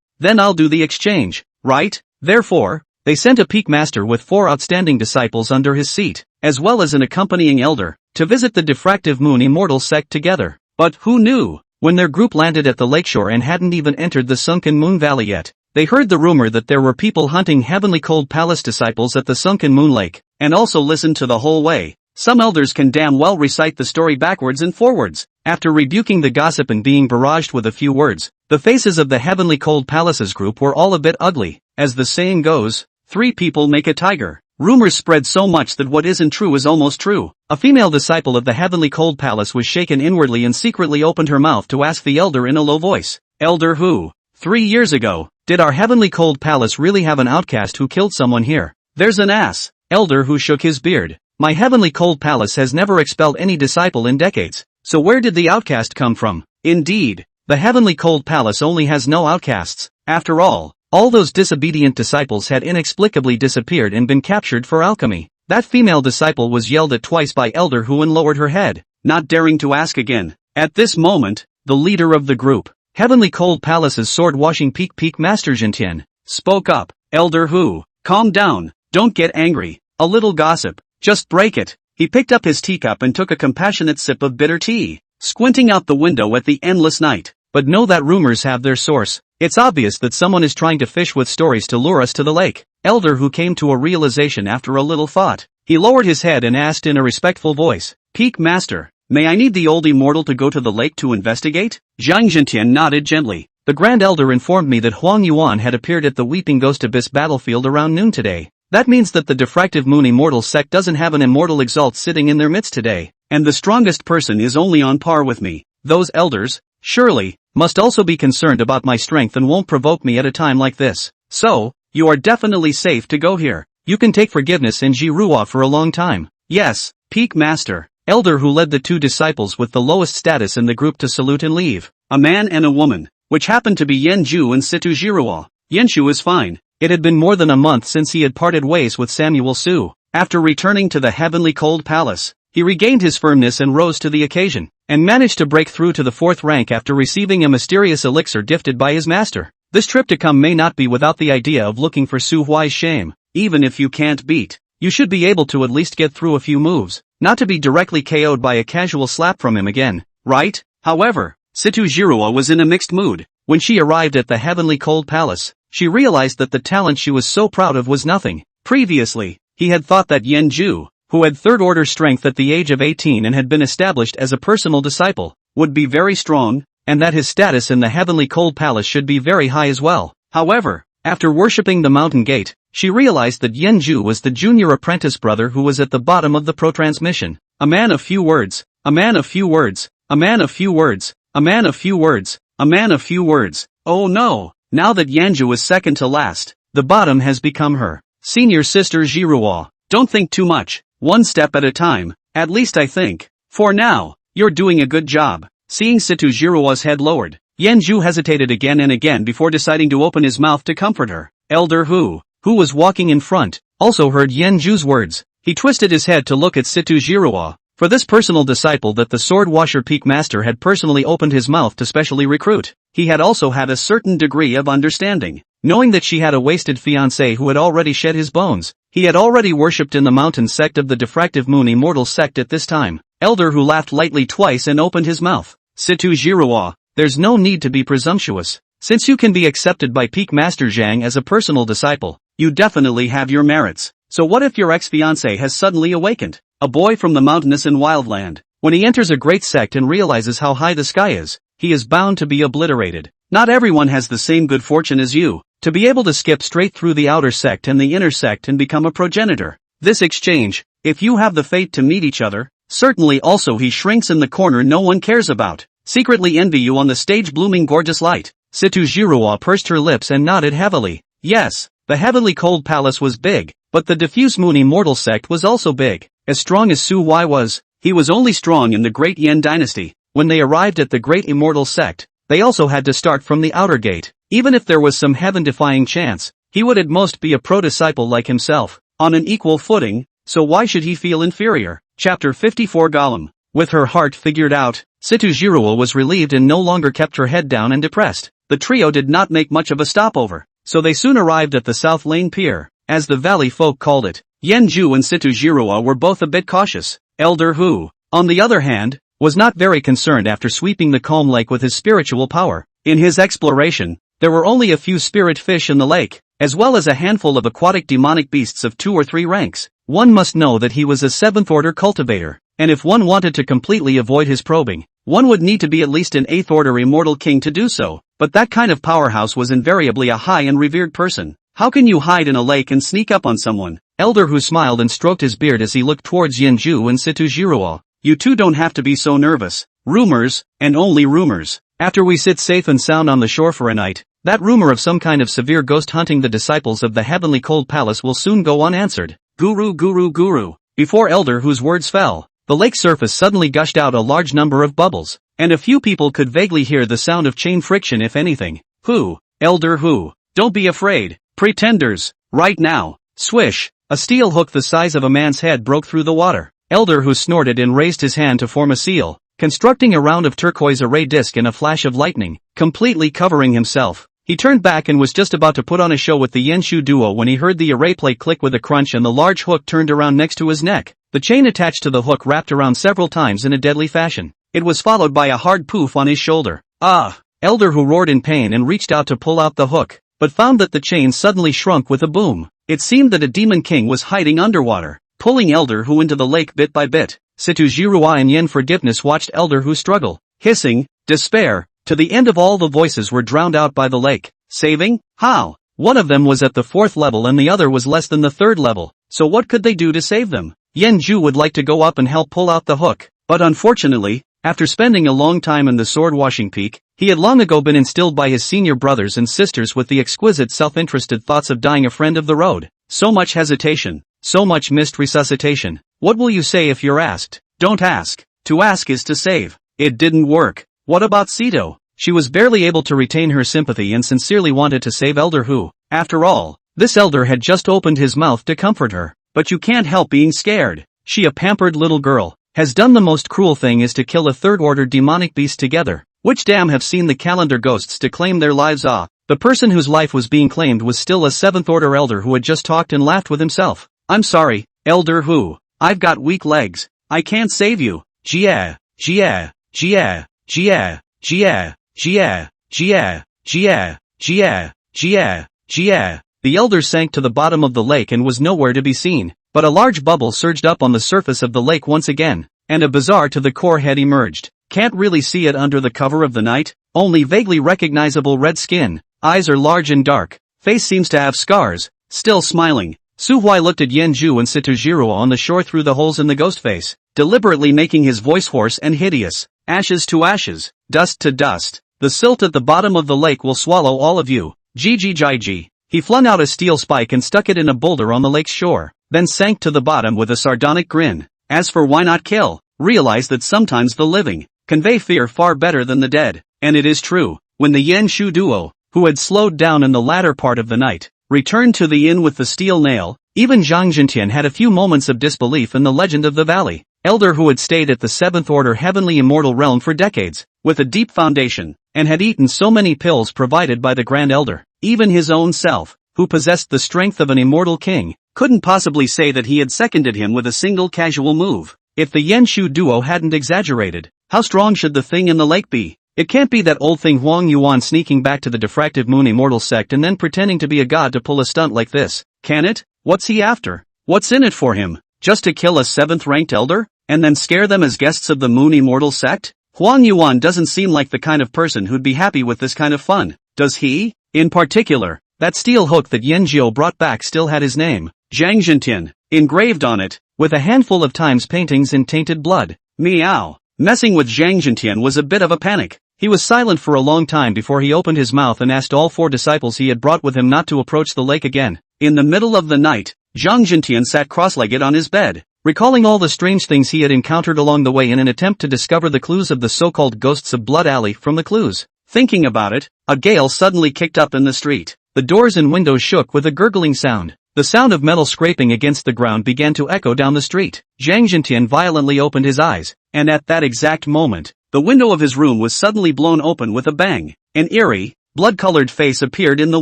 then I'll do the exchange, right? Therefore, they sent a peak master with 4 outstanding disciples under his seat, as well as an accompanying elder, to visit the diffractive moon immortal sect together. But who knew? When their group landed at the lakeshore and hadn't even entered the sunken moon valley yet, they heard the rumor that there were people hunting heavenly cold palace disciples at the sunken moon lake, and also listened to the whole way. Some elders can damn well recite the story backwards and forwards. After rebuking the gossip and being barraged with a few words, the faces of the heavenly cold palace's group were all a bit ugly. As the saying goes, 3 people make a tiger. Rumors spread so much that what isn't true is almost true. A female disciple of the heavenly cold palace was shaken inwardly and secretly opened her mouth to ask the elder in a low voice, "Elder who? 3 years ago, did our heavenly cold palace really have an outcast who killed someone here?" "There's an ass." Elder who shook his beard. "My heavenly cold palace has never expelled any disciple in decades, so where did the outcast come from?" "Indeed, the heavenly cold palace only has no outcasts. After all those disobedient disciples had inexplicably disappeared and been captured for alchemy." That female disciple was yelled at twice by Elder Hu and lowered her head, not daring to ask again. At this moment, the leader of the group, Heavenly Cold Palace's sword-washing peak master Jintian, spoke up. "Elder Hu, calm down, don't get angry, a little gossip, just break it." He picked up his teacup and took a compassionate sip of bitter tea, squinting out the window at the endless night. "But know that rumors have their source. It's obvious that someone is trying to fish with stories to lure us to the lake." Elder Hu came to a realization after a little thought. He lowered his head and asked in a respectful voice, "Peak Master, may I need the old immortal to go to the lake to investigate?" Zhang Zhentian nodded gently. "The Grand Elder informed me that Huang Yuan had appeared at the Weeping Ghost Abyss battlefield around noon today. That means that the diffractive moon immortal sect doesn't have an immortal exalt sitting in their midst today, and the strongest person is only on par with me. Those elders, surely, must also be concerned about my strength and won't provoke me at a time like this. So, You are definitely safe to go here. You can take forgiveness in Jiruo for a long time. Yes, Peak Master. Elder who led the two disciples with the lowest status in the group to salute and leave. A man and a woman, which happened to be Yenju and Situ Jiruo. Yenshu is fine. It had been more than a month since he had parted ways with Samuel Su. After returning to the heavenly cold palace, he regained his firmness and rose to the occasion, and managed to break through to the 4th rank after receiving a mysterious elixir gifted by his master. This trip to come may not be without the idea of looking for Su Huai's shame. Even if you can't beat, you should be able to at least get through a few moves, not to be directly KO'd by a casual slap from him again, right? However, Situ Jiruo was in a mixed mood. When she arrived at the heavenly cold palace, she realized that the talent she was so proud of was nothing. Previously, he had thought that Yenju, who had 3rd order strength at the age of 18 and had been established as a personal disciple, would be very strong, and that his status in the heavenly cold palace should be very high as well. However, after worshipping the mountain gate, she realized that Yenju was the junior apprentice brother who was at the bottom of the pro-transmission. A man of few words, a man of few words, a man of few words, a man of few words, a man of few words. Oh no, now that Yenju is second to last, the bottom has become her senior sister Jiruo. Don't think too much, one step at a time, at least I think. For now, you're doing a good job. Seeing Situ Jiruo's head lowered, Yenju hesitated again and again before deciding to open his mouth to comfort her. Elder who was walking in front, also heard Yenju's words. He twisted his head to look at Situ Jiruo. For this personal disciple that the Sword Washer Peak Master had personally opened his mouth to specially recruit, he had also had a certain degree of understanding. Knowing that she had a wasted fiancé who had already shed his bones, he had already worshipped in the mountain sect of the Diffractive Moon Immortal sect at this time. Elder who laughed lightly twice and opened his mouth. Situ Jiruo, there's no need to be presumptuous. Since you can be accepted by Peak Master Zhang as a personal disciple, you definitely have your merits. So what if your ex-fiancé has suddenly awakened? A boy from the mountainous and wildland. When he enters a great sect and realizes how high the sky is, he is bound to be obliterated. Not everyone has the same good fortune as you, to be able to skip straight through the outer sect and the inner sect and become a progenitor. This exchange, if you have the fate to meet each other, certainly also he shrinks in the corner no one cares about. Secretly envy you on the stage blooming gorgeous light. Situ Jiruo pursed her lips and nodded heavily. Yes, the heavenly cold palace was big, but the diffuse moon immortal sect was also big. As strong as Su Huai was, he was only strong in the great Yen dynasty. When they arrived at the great immortal sect, they also had to start from the outer gate. Even if there was some heaven-defying chance, he would at most be a pro-disciple like himself, on an equal footing, so why should he feel inferior? Chapter 54 Gollum. With her heart figured out, Situ Jiruo was relieved and no longer kept her head down and depressed. The trio did not make much of a stopover, so they soon arrived at the South Lane Pier, as the valley folk called it. Yenju and Situ Jiruo were both a bit cautious. Elder Hu, on the other hand, was not very concerned after sweeping the calm lake with his spiritual power. In his exploration, there were only a few spirit fish in the lake, as well as a handful of aquatic demonic beasts of 2 or 3 ranks. One must know that he was a 7th-order cultivator, and if one wanted to completely avoid his probing, one would need to be at least an 8th-order immortal king to do so. But that kind of powerhouse was invariably a high and revered person. How can you hide in a lake and sneak up on someone? Elder Hu smiled and stroked his beard as he looked towards Yenju and Situ Jiruo. You two don't have to be so nervous. Rumors, and only rumors. After we sit safe and sound on the shore for a night, that rumor of some kind of severe ghost hunting the disciples of the heavenly cold palace will soon go unanswered. Guru guru guru. Before Elder Hu's words fell, the lake surface suddenly gushed out a large number of bubbles, and a few people could vaguely hear the sound of chain friction if anything. Who? Elder Hu. Don't be afraid. Pretenders. Right now. Swish. A steel hook the size of a man's head broke through the water. Elder Hu snorted and raised his hand to form a seal, constructing a round of turquoise array disc in a flash of lightning, completely covering himself. He turned back and was just about to put on a show with the Yenshu duo when he heard the array plate click with a crunch and the large hook turned around next to his neck. The chain attached to the hook wrapped around several times in a deadly fashion. It was followed by a hard poof on his shoulder. Ah! Elder Hu roared in pain and reached out to pull out the hook, but found that the chain suddenly shrunk with a boom. It seemed that a demon king was hiding underwater, pulling Elder Hu into the lake bit by bit. Situ Jiruo and Yen Forgiveness watched Elder Hu struggle, hissing, despair, to the end of all the voices were drowned out by the lake. Saving? How? One of them was at the 4th level and the other was less than the 3rd level, so what could they do to save them? Yenju would like to go up and help pull out the hook, but unfortunately, after spending a long time in the sword washing peak, He had long ago been instilled by his senior brothers and sisters with the exquisite self-interested thoughts of dying a friend of the road. So much hesitation. So much missed resuscitation. What will you say if you're asked? Don't ask. To ask is to save. It didn't work. What about Sito? She was barely able to retain her sympathy and sincerely wanted to save Elder Hu. After all, this elder had just opened his mouth to comfort her. But you can't help being scared. She, a pampered little girl, has done the most cruel thing is to kill a third-order demonic beast together. Which damn have seen the calendar ghosts to claim their lives. The person whose life was being claimed was still a seventh-order elder who had just talked and laughed with himself. I'm sorry, Elder Hu. I've got weak legs. I can't save you. Jia, Jia, Jia, Jia, Jia, Jia, Jia, Jia, Jia, Jia, Jia. The elder sank to the bottom of the lake and was nowhere to be seen, but a large bubble surged up on the surface of the lake once again, and a bizarre to the core head emerged. Can't really see it under the cover of the night, only vaguely recognizable red skin, eyes are large and dark, face seems to have scars, still smiling. Su Huai looked at Yenju and Sitojiru on the shore through the holes in the ghost face, deliberately making his voice hoarse and hideous. Ashes to ashes, dust to dust. The silt at the bottom of the lake will swallow all of you. Ji. He flung out a steel spike and stuck it in a boulder on the lake's shore, then sank to the bottom with a sardonic grin. As for why not kill, realize that sometimes the living convey fear far better than the dead. And it is true, when the Yen Shu duo, who had slowed down in the latter part of the night, returned to the inn with the steel nail, even Zhang Jintian had a few moments of disbelief in the legend of the valley. Elder who had stayed at the seventh order heavenly immortal realm for decades, with a deep foundation, and had eaten so many pills provided by the Grand Elder. Even his own self, who possessed the strength of an immortal king, couldn't possibly say that he had seconded him with a single casual move. If the Yen Shu duo hadn't exaggerated, how strong should the thing in the lake be? It can't be that old thing Huang Yuan sneaking back to the diffractive moon immortal sect and then pretending to be a god to pull a stunt like this, can it? What's he after? What's in it for him? Just to kill a 7th-ranked elder? And then scare them as guests of the moon immortal sect? Huang Yuan doesn't seem like the kind of person who'd be happy with this kind of fun, does he? In particular, that steel hook that Yanjiao brought back still had his name, Zhang Jintian, engraved on it, with a handful of times paintings in tainted blood. Meow. Messing with Zhang Jintian was a bit of a panic. He was silent for a long time before he opened his mouth and asked all 4 disciples he had brought with him not to approach the lake again. In the middle of the night, Zhang Jintian sat cross-legged on his bed, recalling all the strange things he had encountered along the way in an attempt to discover the clues of the so-called ghosts of Blood Alley from the clues. Thinking about it, a gale suddenly kicked up in the street. The doors and windows shook with a gurgling sound. The sound of metal scraping against the ground began to echo down the street. Zhang Jintian violently opened his eyes, and at that exact moment, the window of his room was suddenly blown open with a bang. An eerie, blood-colored face appeared in the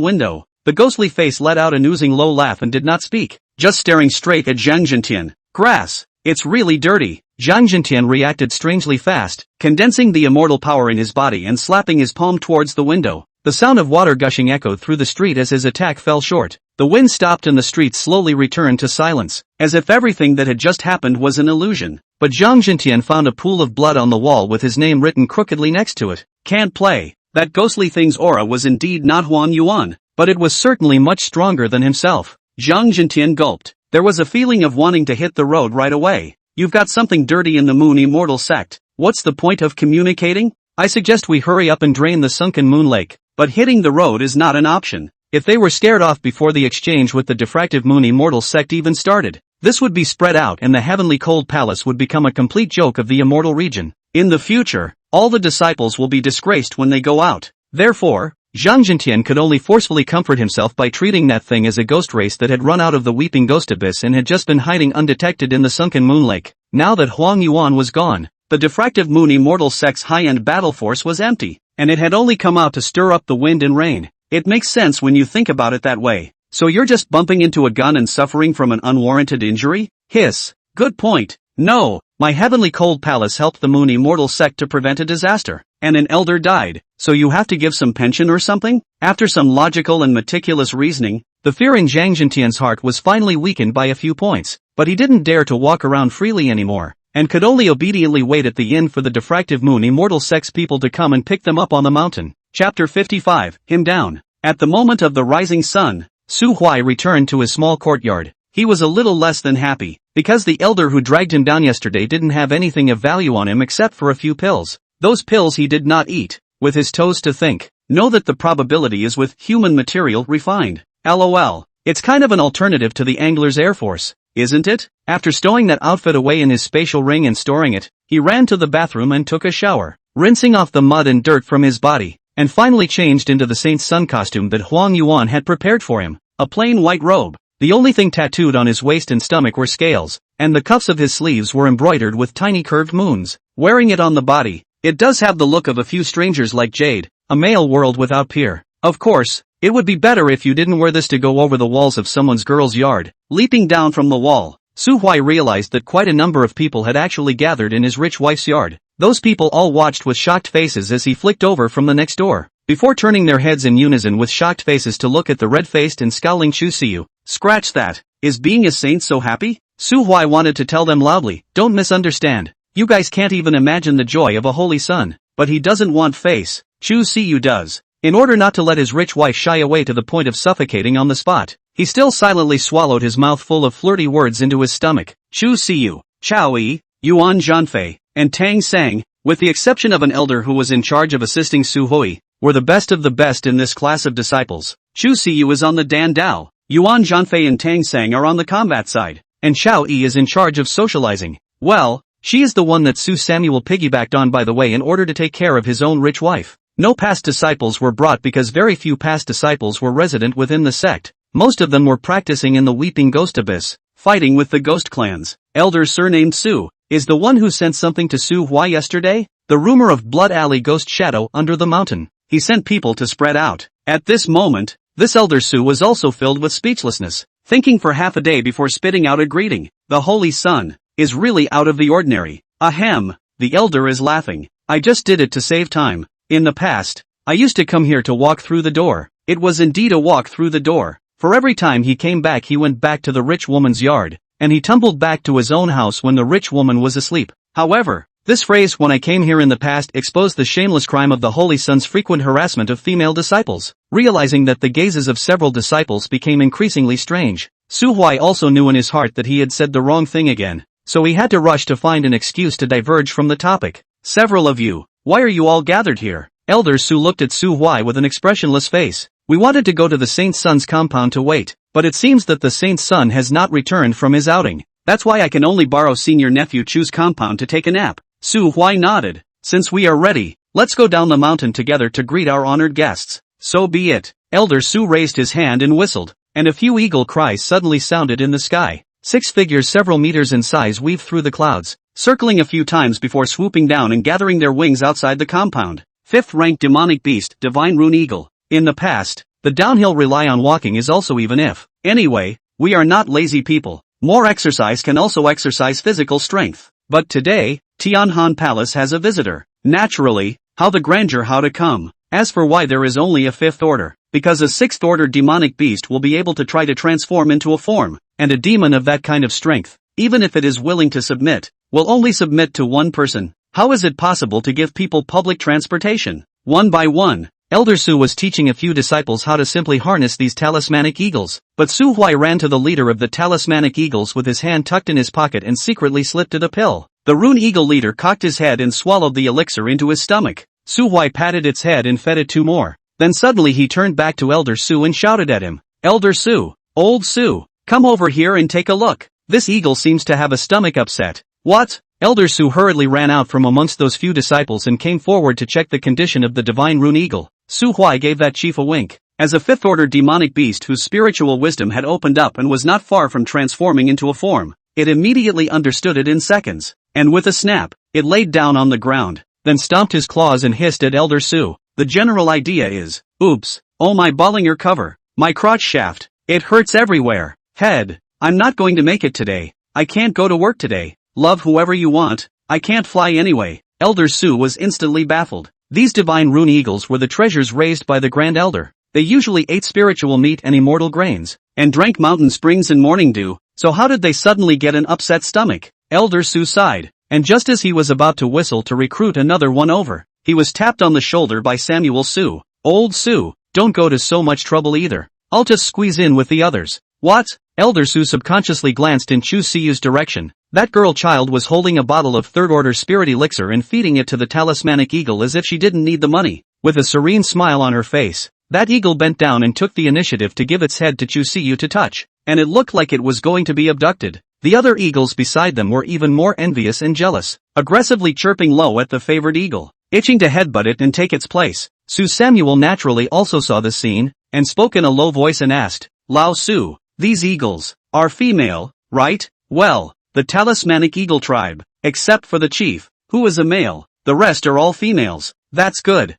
window. The ghostly face let out an oozing low laugh and did not speak, just staring straight at Zhang Jintian. Grass. It's really dirty. Zhang Jintian reacted strangely fast, condensing the immortal power in his body and slapping his palm towards the window. The sound of water gushing echoed through the street as his attack fell short. The wind stopped and the street slowly returned to silence, as if everything that had just happened was an illusion. But Zhang Jintian found a pool of blood on the wall with his name written crookedly next to it. Can't play. That ghostly thing's aura was indeed not Huang Yuan, but it was certainly much stronger than himself. Zhang Jintian gulped. There was a feeling of wanting to hit the road right away. You've got something dirty in the Moon Immortal sect. What's the point of communicating? I suggest we hurry up and drain the sunken moon lake, but hitting the road is not an option. If they were scared off before the exchange with the diffractive Moon Immortal sect even started, this would be spread out and the Heavenly Cold Palace would become a complete joke of the immortal region. In the future, all the disciples will be disgraced when they go out. Therefore, Zhang Jintian could only forcefully comfort himself by treating that thing as a ghost race that had run out of the Weeping Ghost Abyss and had just been hiding undetected in the sunken moon lake. Now that Huang Yuan was gone, the diffractive Moon Immortal sect's high-end battle force was empty, and it had only come out to stir up the wind and rain. It makes sense when you think about it that way. So you're just bumping into a gun and suffering from an unwarranted injury? Hiss. Good point. No, my Heavenly Cold Palace helped the Moon Immortal sect to prevent a disaster, and an elder died, so you have to give some pension or something? After some logical and meticulous reasoning, the fear in Zhang Jintian's heart was finally weakened by a few points, but he didn't dare to walk around freely anymore, and could only obediently wait at the inn for the diffractive Moon Immortal sect's people to come and pick them up on the mountain. Chapter 55, Him Down. At the moment of the rising sun, Su Huai returned to his small courtyard. He was a little less than happy, because the elder who dragged him down yesterday didn't have anything of value on him except for a few pills. Those pills he did not eat, with his toes to think. Know that the probability is with human material refined. LOL. It's kind of an alternative to the angler's Air Force, isn't it? After stowing that outfit away in his spatial ring and storing it, he ran to the bathroom and took a shower, rinsing off the mud and dirt from his body, and finally changed into the Saint Sun costume that Huang Yuan had prepared for him, a plain white robe. The only thing tattooed on his waist and stomach were scales, and the cuffs of his sleeves were embroidered with tiny curved moons. Wearing it on the body, it does have the look of a few strangers like Jade, a male world without peer. Of course, it would be better if you didn't wear this to go over the walls of someone's girl's yard. Leaping down from the wall, Su Huai realized that quite a number of people had actually gathered in his rich wife's yard. Those people all watched with shocked faces as he flicked over from the next door, before turning their heads in unison with shocked faces to look at the red-faced and scowling Chu Siyu. Scratch that. Is being a saint so happy? Su Huai wanted to tell them loudly, don't misunderstand. You guys can't even imagine the joy of a holy son. But he doesn't want face. Chu Siyu does. In order not to let his rich wife shy away to the point of suffocating on the spot, he still silently swallowed his mouth full of flirty words into his stomach. Chu Siyu, Chao Yi, Yuan Zhanfei, and Tang Sang, with the exception of an elder who was in charge of assisting Su Hui, were the best of the best in this class of disciples. Chu Siyu is on the Dan Dao, Yuan Zhanfei and Tang Sang are on the combat side, and Chao Yi is in charge of socializing. Well, she is the one that Su Samuel piggybacked on, by the way, in order to take care of his own rich wife. No past disciples were brought because very few past disciples were resident within the sect. Most of them were practicing in the Weeping Ghost Abyss, fighting with the ghost clans. Elder surnamed Su is the one who sent something to Su Huai yesterday? The rumor of Blood Alley Ghost Shadow under the mountain. He sent people to spread out. At this moment, this Elder Su was also filled with speechlessness, thinking for half a day before spitting out a greeting. The Holy Sun is really out of the ordinary. Ahem, the elder is laughing. I just did it to save time. In the past, I used to come here to walk through the door. It was indeed a walk through the door. For every time he came back he went back to the rich woman's yard, and he tumbled back to his own house when the rich woman was asleep. However, this phrase "when I came here" in the past exposed the shameless crime of the Holy Son's frequent harassment of female disciples. Realizing that the gazes of several disciples became increasingly strange, Su Huai also knew in his heart that he had said the wrong thing again, so he had to rush to find an excuse to diverge from the topic. Several of you, why are you all gathered here? Elder Su looked at Su Huai with an expressionless face. We wanted to go to the Saint Sun's compound to wait, but it seems that the Saint Sun has not returned from his outing. That's why I can only borrow senior nephew Chu's compound to take a nap. Su Huai nodded. Since we are ready, let's go down the mountain together to greet our honored guests. So be it. Elder Su raised his hand and whistled, and a few eagle cries suddenly sounded in the sky. 6 figures several meters in size weaved through the clouds, circling a few times before swooping down and gathering their wings outside the compound. 5th-ranked demonic beast, Divine Rune Eagle. In the past, the downhill rely on walking is also even if. Anyway, we are not lazy people. More exercise can also exercise physical strength. But today, Tianhan Palace has a visitor. Naturally, how the grandeur how to come. As for why there is only a 5th order, because a 6th order demonic beast will be able to try to transform into a form, and a demon of that kind of strength, even if it is willing to submit, will only submit to one person. How is it possible to give people public transportation? One by one, Elder Su was teaching a few disciples how to simply harness these talismanic eagles, but Su Huai ran to the leader of the talismanic eagles with his hand tucked in his pocket and secretly slipped it a pill. The rune eagle leader cocked his head and swallowed the elixir into his stomach. Su Huai patted its head and fed it 2 more. Then suddenly he turned back to Elder Su and shouted at him. Elder Su, old Su, come over here and take a look. This eagle seems to have a stomach upset. What? Elder Su hurriedly ran out from amongst those few disciples and came forward to check the condition of the divine rune eagle. Su Huai gave that chief a wink. As a 5th order demonic beast whose spiritual wisdom had opened up and was not far from transforming into a form, it immediately understood it in seconds. And with a snap, it laid down on the ground, then stomped his claws and hissed at Elder Su. The general idea is, oops, oh my ballinger cover, my crotch shaft, it hurts everywhere. Head, I'm not going to make it today. I can't go to work today. Love whoever you want, I can't fly anyway. Elder Su was instantly baffled. These divine rune eagles were the treasures raised by the Grand Elder. They usually ate spiritual meat and immortal grains, and drank mountain springs and morning dew, so how did they suddenly get an upset stomach? Elder Su sighed, and just as he was about to whistle to recruit another one over, he was tapped on the shoulder by Samuel Su. Old Su, don't go to so much trouble either. I'll just squeeze in with the others. What? Elder Su subconsciously glanced in Chu Siyu's direction. That girl child was holding a bottle of 3rd order spirit elixir and feeding it to the talismanic eagle as if she didn't need the money. with a serene smile on her face. That eagle bent down and took the initiative to give its head to Chu Siyu to touch, and it looked like it was going to be abducted. The other eagles beside them were even more envious and jealous, aggressively chirping low at the favored eagle, itching to headbutt it and take its place. Su Samuel naturally also saw the scene, and spoke in a low voice and asked, Lao Su, these eagles are female, right? Well, the talismanic eagle tribe, except for the chief, who is a male, the rest are all females. That's good.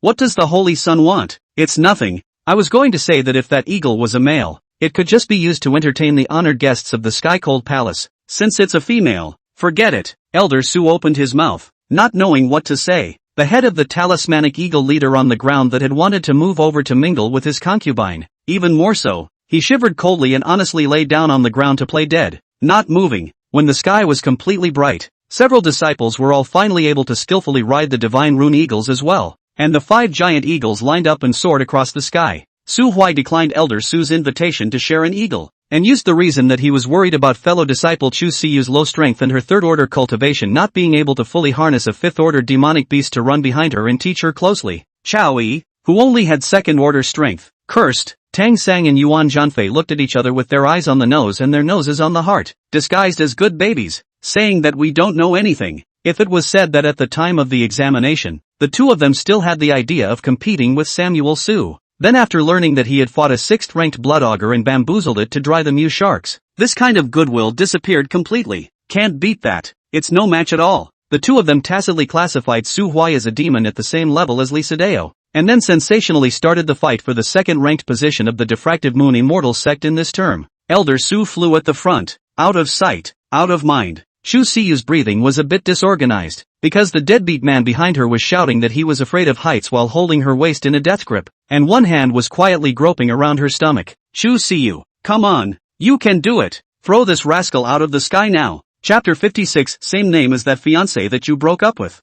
What does the Holy Sun want? It's nothing. I was going to say that if that eagle was a male, it could just be used to entertain the honored guests of the Sky Cold Palace. Since it's a female, forget it. Elder Su opened his mouth, not knowing what to say. The head of the talismanic eagle leader on the ground that had wanted to move over to mingle with his concubine. Even more so, he shivered coldly and honestly lay down on the ground to play dead, not moving. When the sky was completely bright, several disciples were all finally able to skillfully ride the divine rune eagles as well, and the 5 giant eagles lined up and soared across the sky. Su Huai declined Elder Su's invitation to share an eagle, and used the reason that he was worried about fellow disciple Chu Siyu's low strength and her third-order cultivation not being able to fully harness a fifth-order demonic beast to run behind her and teach her closely. Chao Yi, who only had second-order strength, cursed. Tang Sang and Yuan Zhanfei looked at each other with their eyes on the nose and their noses on the heart, disguised as good babies, saying that we don't know anything. If it was said that at the time of the examination, the two of them still had the idea of competing with Samuel Su. Then after learning that he had fought a 6th-ranked blood augur and bamboozled it to dry the Mew sharks, this kind of goodwill disappeared completely. Can't beat that. It's no match at all. The two of them tacitly classified Su Huai as a demon at the same level as Li Sadeo, and then sensationally started the fight for the 2nd-ranked position of the Diffractive Moon Immortal sect in this term. Elder Su flew at the front, out of sight, out of mind. Chu Siyu's breathing was a bit disorganized, because the deadbeat man behind her was shouting that he was afraid of heights while holding her waist in a death grip, and one hand was quietly groping around her stomach. Chu Siyu, come on, you can do it. Throw this rascal out of the sky now. Chapter 56, same name as that fiancé that you broke up with.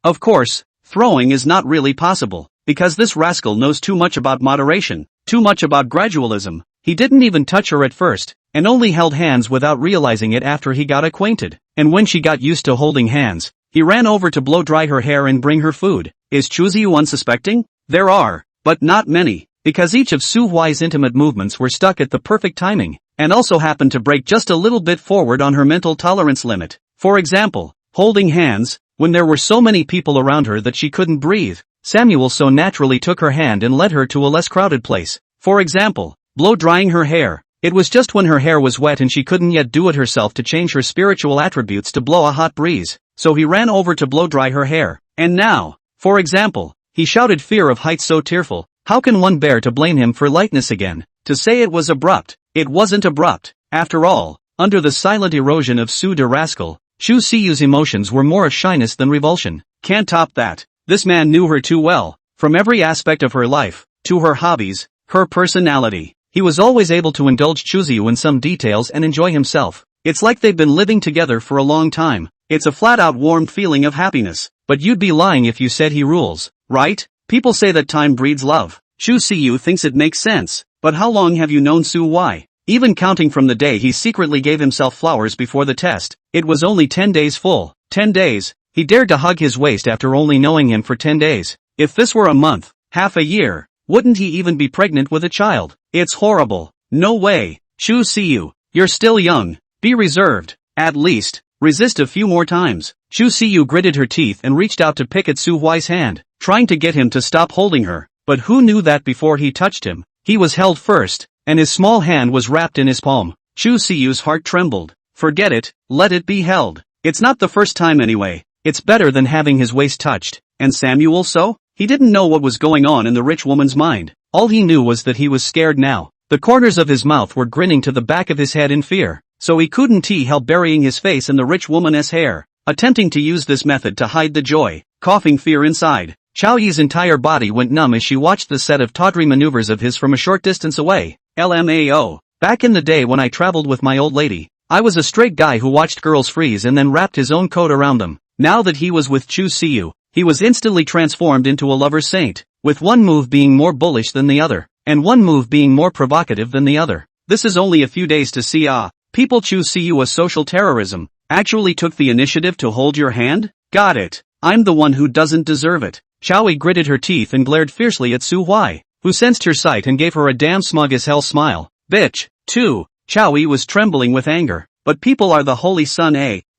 Of course, throwing is not really possible, because this rascal knows too much about moderation, too much about gradualism. He didn't even touch her at first, and only held hands without realizing it after he got acquainted. And when she got used to holding hands, he ran over to blow dry her hair and bring her food. Is Chu Siyu unsuspecting? There are, but not many, because each of Su Huai's intimate movements were stuck at the perfect timing, and also happened to break just a little bit forward on her mental tolerance limit. For example, holding hands, when there were so many people around her that she couldn't breathe. Samuel so naturally took her hand and led her to a less crowded place. For example, blow drying her hair. It was just when her hair was wet and she couldn't yet do it herself to change her spiritual attributes to blow a hot breeze, so he ran over to blow dry her hair. And now, for example, he shouted fear of heights so tearful, how can one bear to blame him for lightness again? To say it was abrupt, it wasn't abrupt. After all, under the silent erosion of Su de Rascal, Chu Siyu's emotions were more of shyness than revulsion. Can't top that. This man knew her too well, from every aspect of her life, to her hobbies, her personality. He was always able to indulge Chu Siyu in some details and enjoy himself. It's like they've been living together for a long time. It's a flat-out warm feeling of happiness. But you'd be lying if you said he rules, right? People say that time breeds love. Chu Siyu thinks it makes sense. But how long have you known Su Huai? Even counting from the day he secretly gave himself flowers before the test, it was only 10 days full. 10 days. He dared to hug his waist after only knowing him for 10 days. If this were a month, half a year, wouldn't he even be pregnant with a child? It's horrible. No way. Chu Siyu, you're still young. Be reserved. At least, resist a few more times. Chu Siyu gritted her teeth and reached out to pick at Su Huai's hand, trying to get him to stop holding her. But who knew that before he touched him, he was held first, and his small hand was wrapped in his palm. Chu Siyu's heart trembled. Forget it, let it be held. It's not the first time anyway. It's better than having his waist touched. And Samuel so? He didn't know what was going on in the rich woman's mind. All he knew was that he was scared now. The corners of his mouth were grinning to the back of his head in fear, so he couldn't help burying his face in the rich woman's hair, attempting to use this method to hide the joy, coughing fear inside. Chao Yi's entire body went numb as she watched the set of tawdry maneuvers of his from a short distance away. LMAO. Back in the day when I traveled with my old lady, I was a straight guy who watched girls freeze and then wrapped his own coat around them. Now that he was with Chu Siyu, he was instantly transformed into a lover saint, with one move being more bullish than the other, and one move being more provocative than the other. This is only a few days to see people Chu Siyu a social terrorism, actually took the initiative to hold your hand? Got it. I'm the one who doesn't deserve it. Xiaoyi gritted her teeth and glared fiercely at Su Huai, who sensed her sight and gave her a damn smug as hell smile. Bitch, too. Xiaoyi was trembling with anger. But people are the holy sun,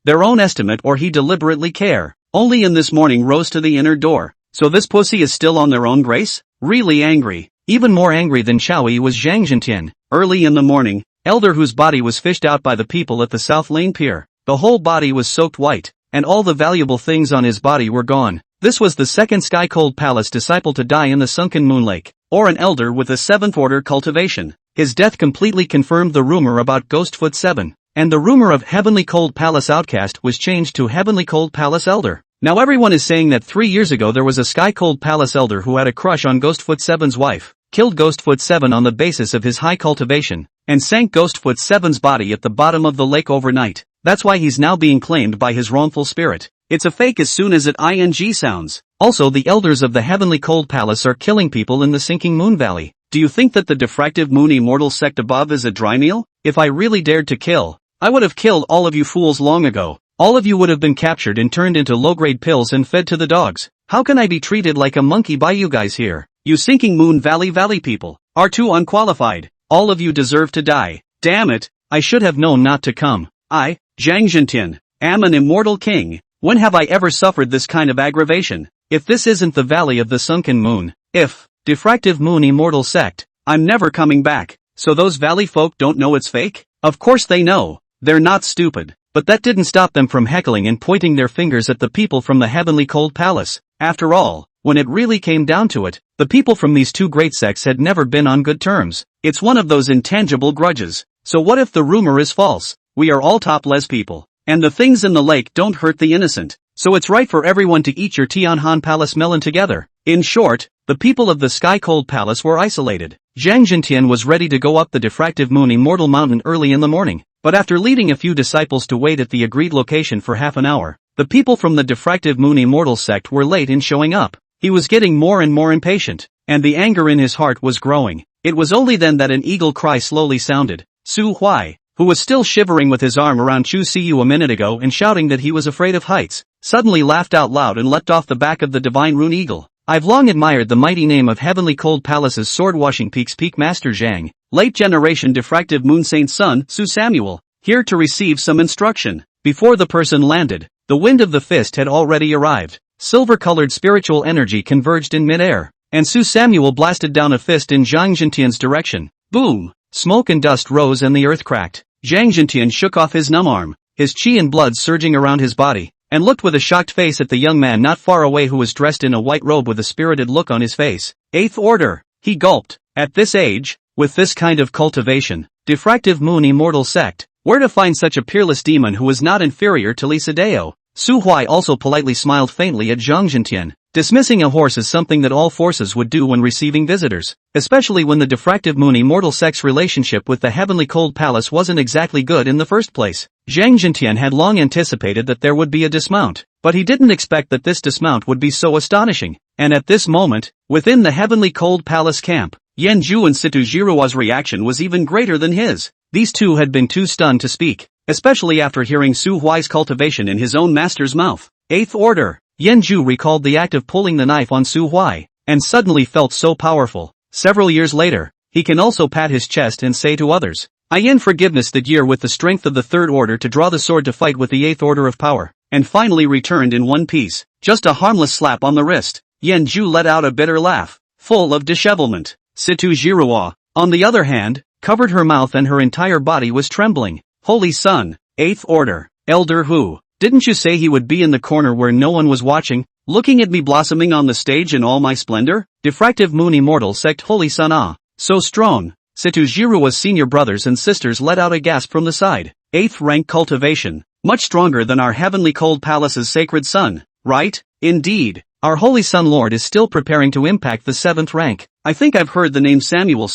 their own estimate, or he deliberately care. Only in this morning rose to the inner door. So this pussy is still on their own grace? Really angry. Even more angry than Xiaoyi was Zhang Zhentian. Early in the morning, elder whose body was fished out by the people at the South Lane Pier. The whole body was soaked white, and all the valuable things on his body were gone. This was the second Sky Cold Palace disciple to die in the sunken moon lake, or an elder with a 7th order cultivation. His death completely confirmed the rumor about Ghostfoot 7, and the rumor of Heavenly Cold Palace outcast was changed to Heavenly Cold Palace elder. Now everyone is saying that 3 years ago there was a Sky Cold Palace elder who had a crush on Ghostfoot 7's wife, killed Ghostfoot 7 on the basis of his high cultivation, and sank Ghostfoot 7's body at the bottom of the lake overnight. That's why he's now being claimed by his wrongful spirit. It's a fake as soon as it ing sounds. Also, the elders of the Heavenly Cold Palace are killing people in the sinking moon valley. Do you think that the diffractive moon immortal sect above is a dry meal? If I really dared to kill, I would have killed all of you fools long ago. All of you would have been captured and turned into low-grade pills and fed to the dogs. How can I be treated like a monkey by you guys here? You sinking moon valley people are too unqualified. All of you deserve to die. Damn it, I should have known not to come. I, Zhang Zhentian, am an immortal king. When have I ever suffered this kind of aggravation? If this isn't the Valley of the Sunken Moon, if, diffractive moon immortal sect, I'm never coming back. So those valley folk don't know it's fake? Of course they know. They're not stupid. But that didn't stop them from heckling and pointing their fingers at the people from the Heavenly Cold Palace. After all, when it really came down to it, the people from these two great sects had never been on good terms. It's one of those intangible grudges. So what if the rumor is false? We are all topless people. And the things in the lake don't hurt the innocent. So it's right for everyone to eat your Tianhan Palace melon together. In short, the people of the Sky Cold Palace were isolated. Zhang Zhentian was ready to go up the diffractive moon immortal mountain early in the morning. But after leading a few disciples to wait at the agreed location for half an hour, the people from the diffractive moon immortal sect were late in showing up. He was getting more and more impatient, and the anger in his heart was growing. It was only then that an eagle cry slowly sounded. Su Huai, who was still shivering with his arm around Chu Siyu a minute ago and shouting that he was afraid of heights, suddenly laughed out loud and leapt off the back of the divine rune eagle. I've long admired the mighty name of Heavenly Cold Palace's sword-washing peak's peak master Zhang, late generation diffractive moon saint's son, Su Samuel, here to receive some instruction. Before the person landed, the wind of the fist had already arrived. Silver-colored spiritual energy converged in midair, and Su Samuel blasted down a fist in Zhang Zhentian's direction. Boom! Smoke and dust rose and the earth cracked. Zhang Zhentian shook off his numb arm, his chi and blood surging around his body, and looked with a shocked face at the young man not far away who was dressed in a white robe with a spirited look on his face. 8th order, he gulped. At this age, with this kind of cultivation, diffractive moon immortal sect, where to find such a peerless demon who was not inferior to Lisa Deo? Su Huai also politely smiled faintly at Zhang Zhentian, dismissing a horse as something that all forces would do when receiving visitors, especially when the diffractive moon immortal sect's relationship with the Heavenly Cold Palace wasn't exactly good in the first place. Zhang Zhentian had long anticipated that there would be a dismount, but he didn't expect that this dismount would be so astonishing. And at this moment, within the Heavenly Cold Palace camp, Yanju and Situjirua's reaction was even greater than his. These two had been too stunned to speak, especially after hearing Su Huai's cultivation in his own master's mouth. 8th order. Yanju recalled the act of pulling the knife on Su Huai, and suddenly felt so powerful. Several years later, he can also pat his chest and say to others, I in forgiveness that year with the strength of the 3rd order to draw the sword to fight with the 8th order of power, and finally returned in one piece. Just a harmless slap on the wrist. Yanju let out a bitter laugh, full of dishevelment. Situjirua, on the other hand, covered her mouth and her entire body was trembling. Holy Sun, 8th order, elder who? Didn't you say he would be in the corner where no one was watching, looking at me blossoming on the stage in all my splendor? Diffractive moon immortal sect Holy Sun so strong. Situjirua's senior brothers and sisters let out a gasp from the side. 8th rank cultivation, much stronger than our Heavenly Cold Palace's sacred sun, right? Indeed, our Holy Sun Lord is still preparing to impact the 7th rank. I think I've heard the name Samuel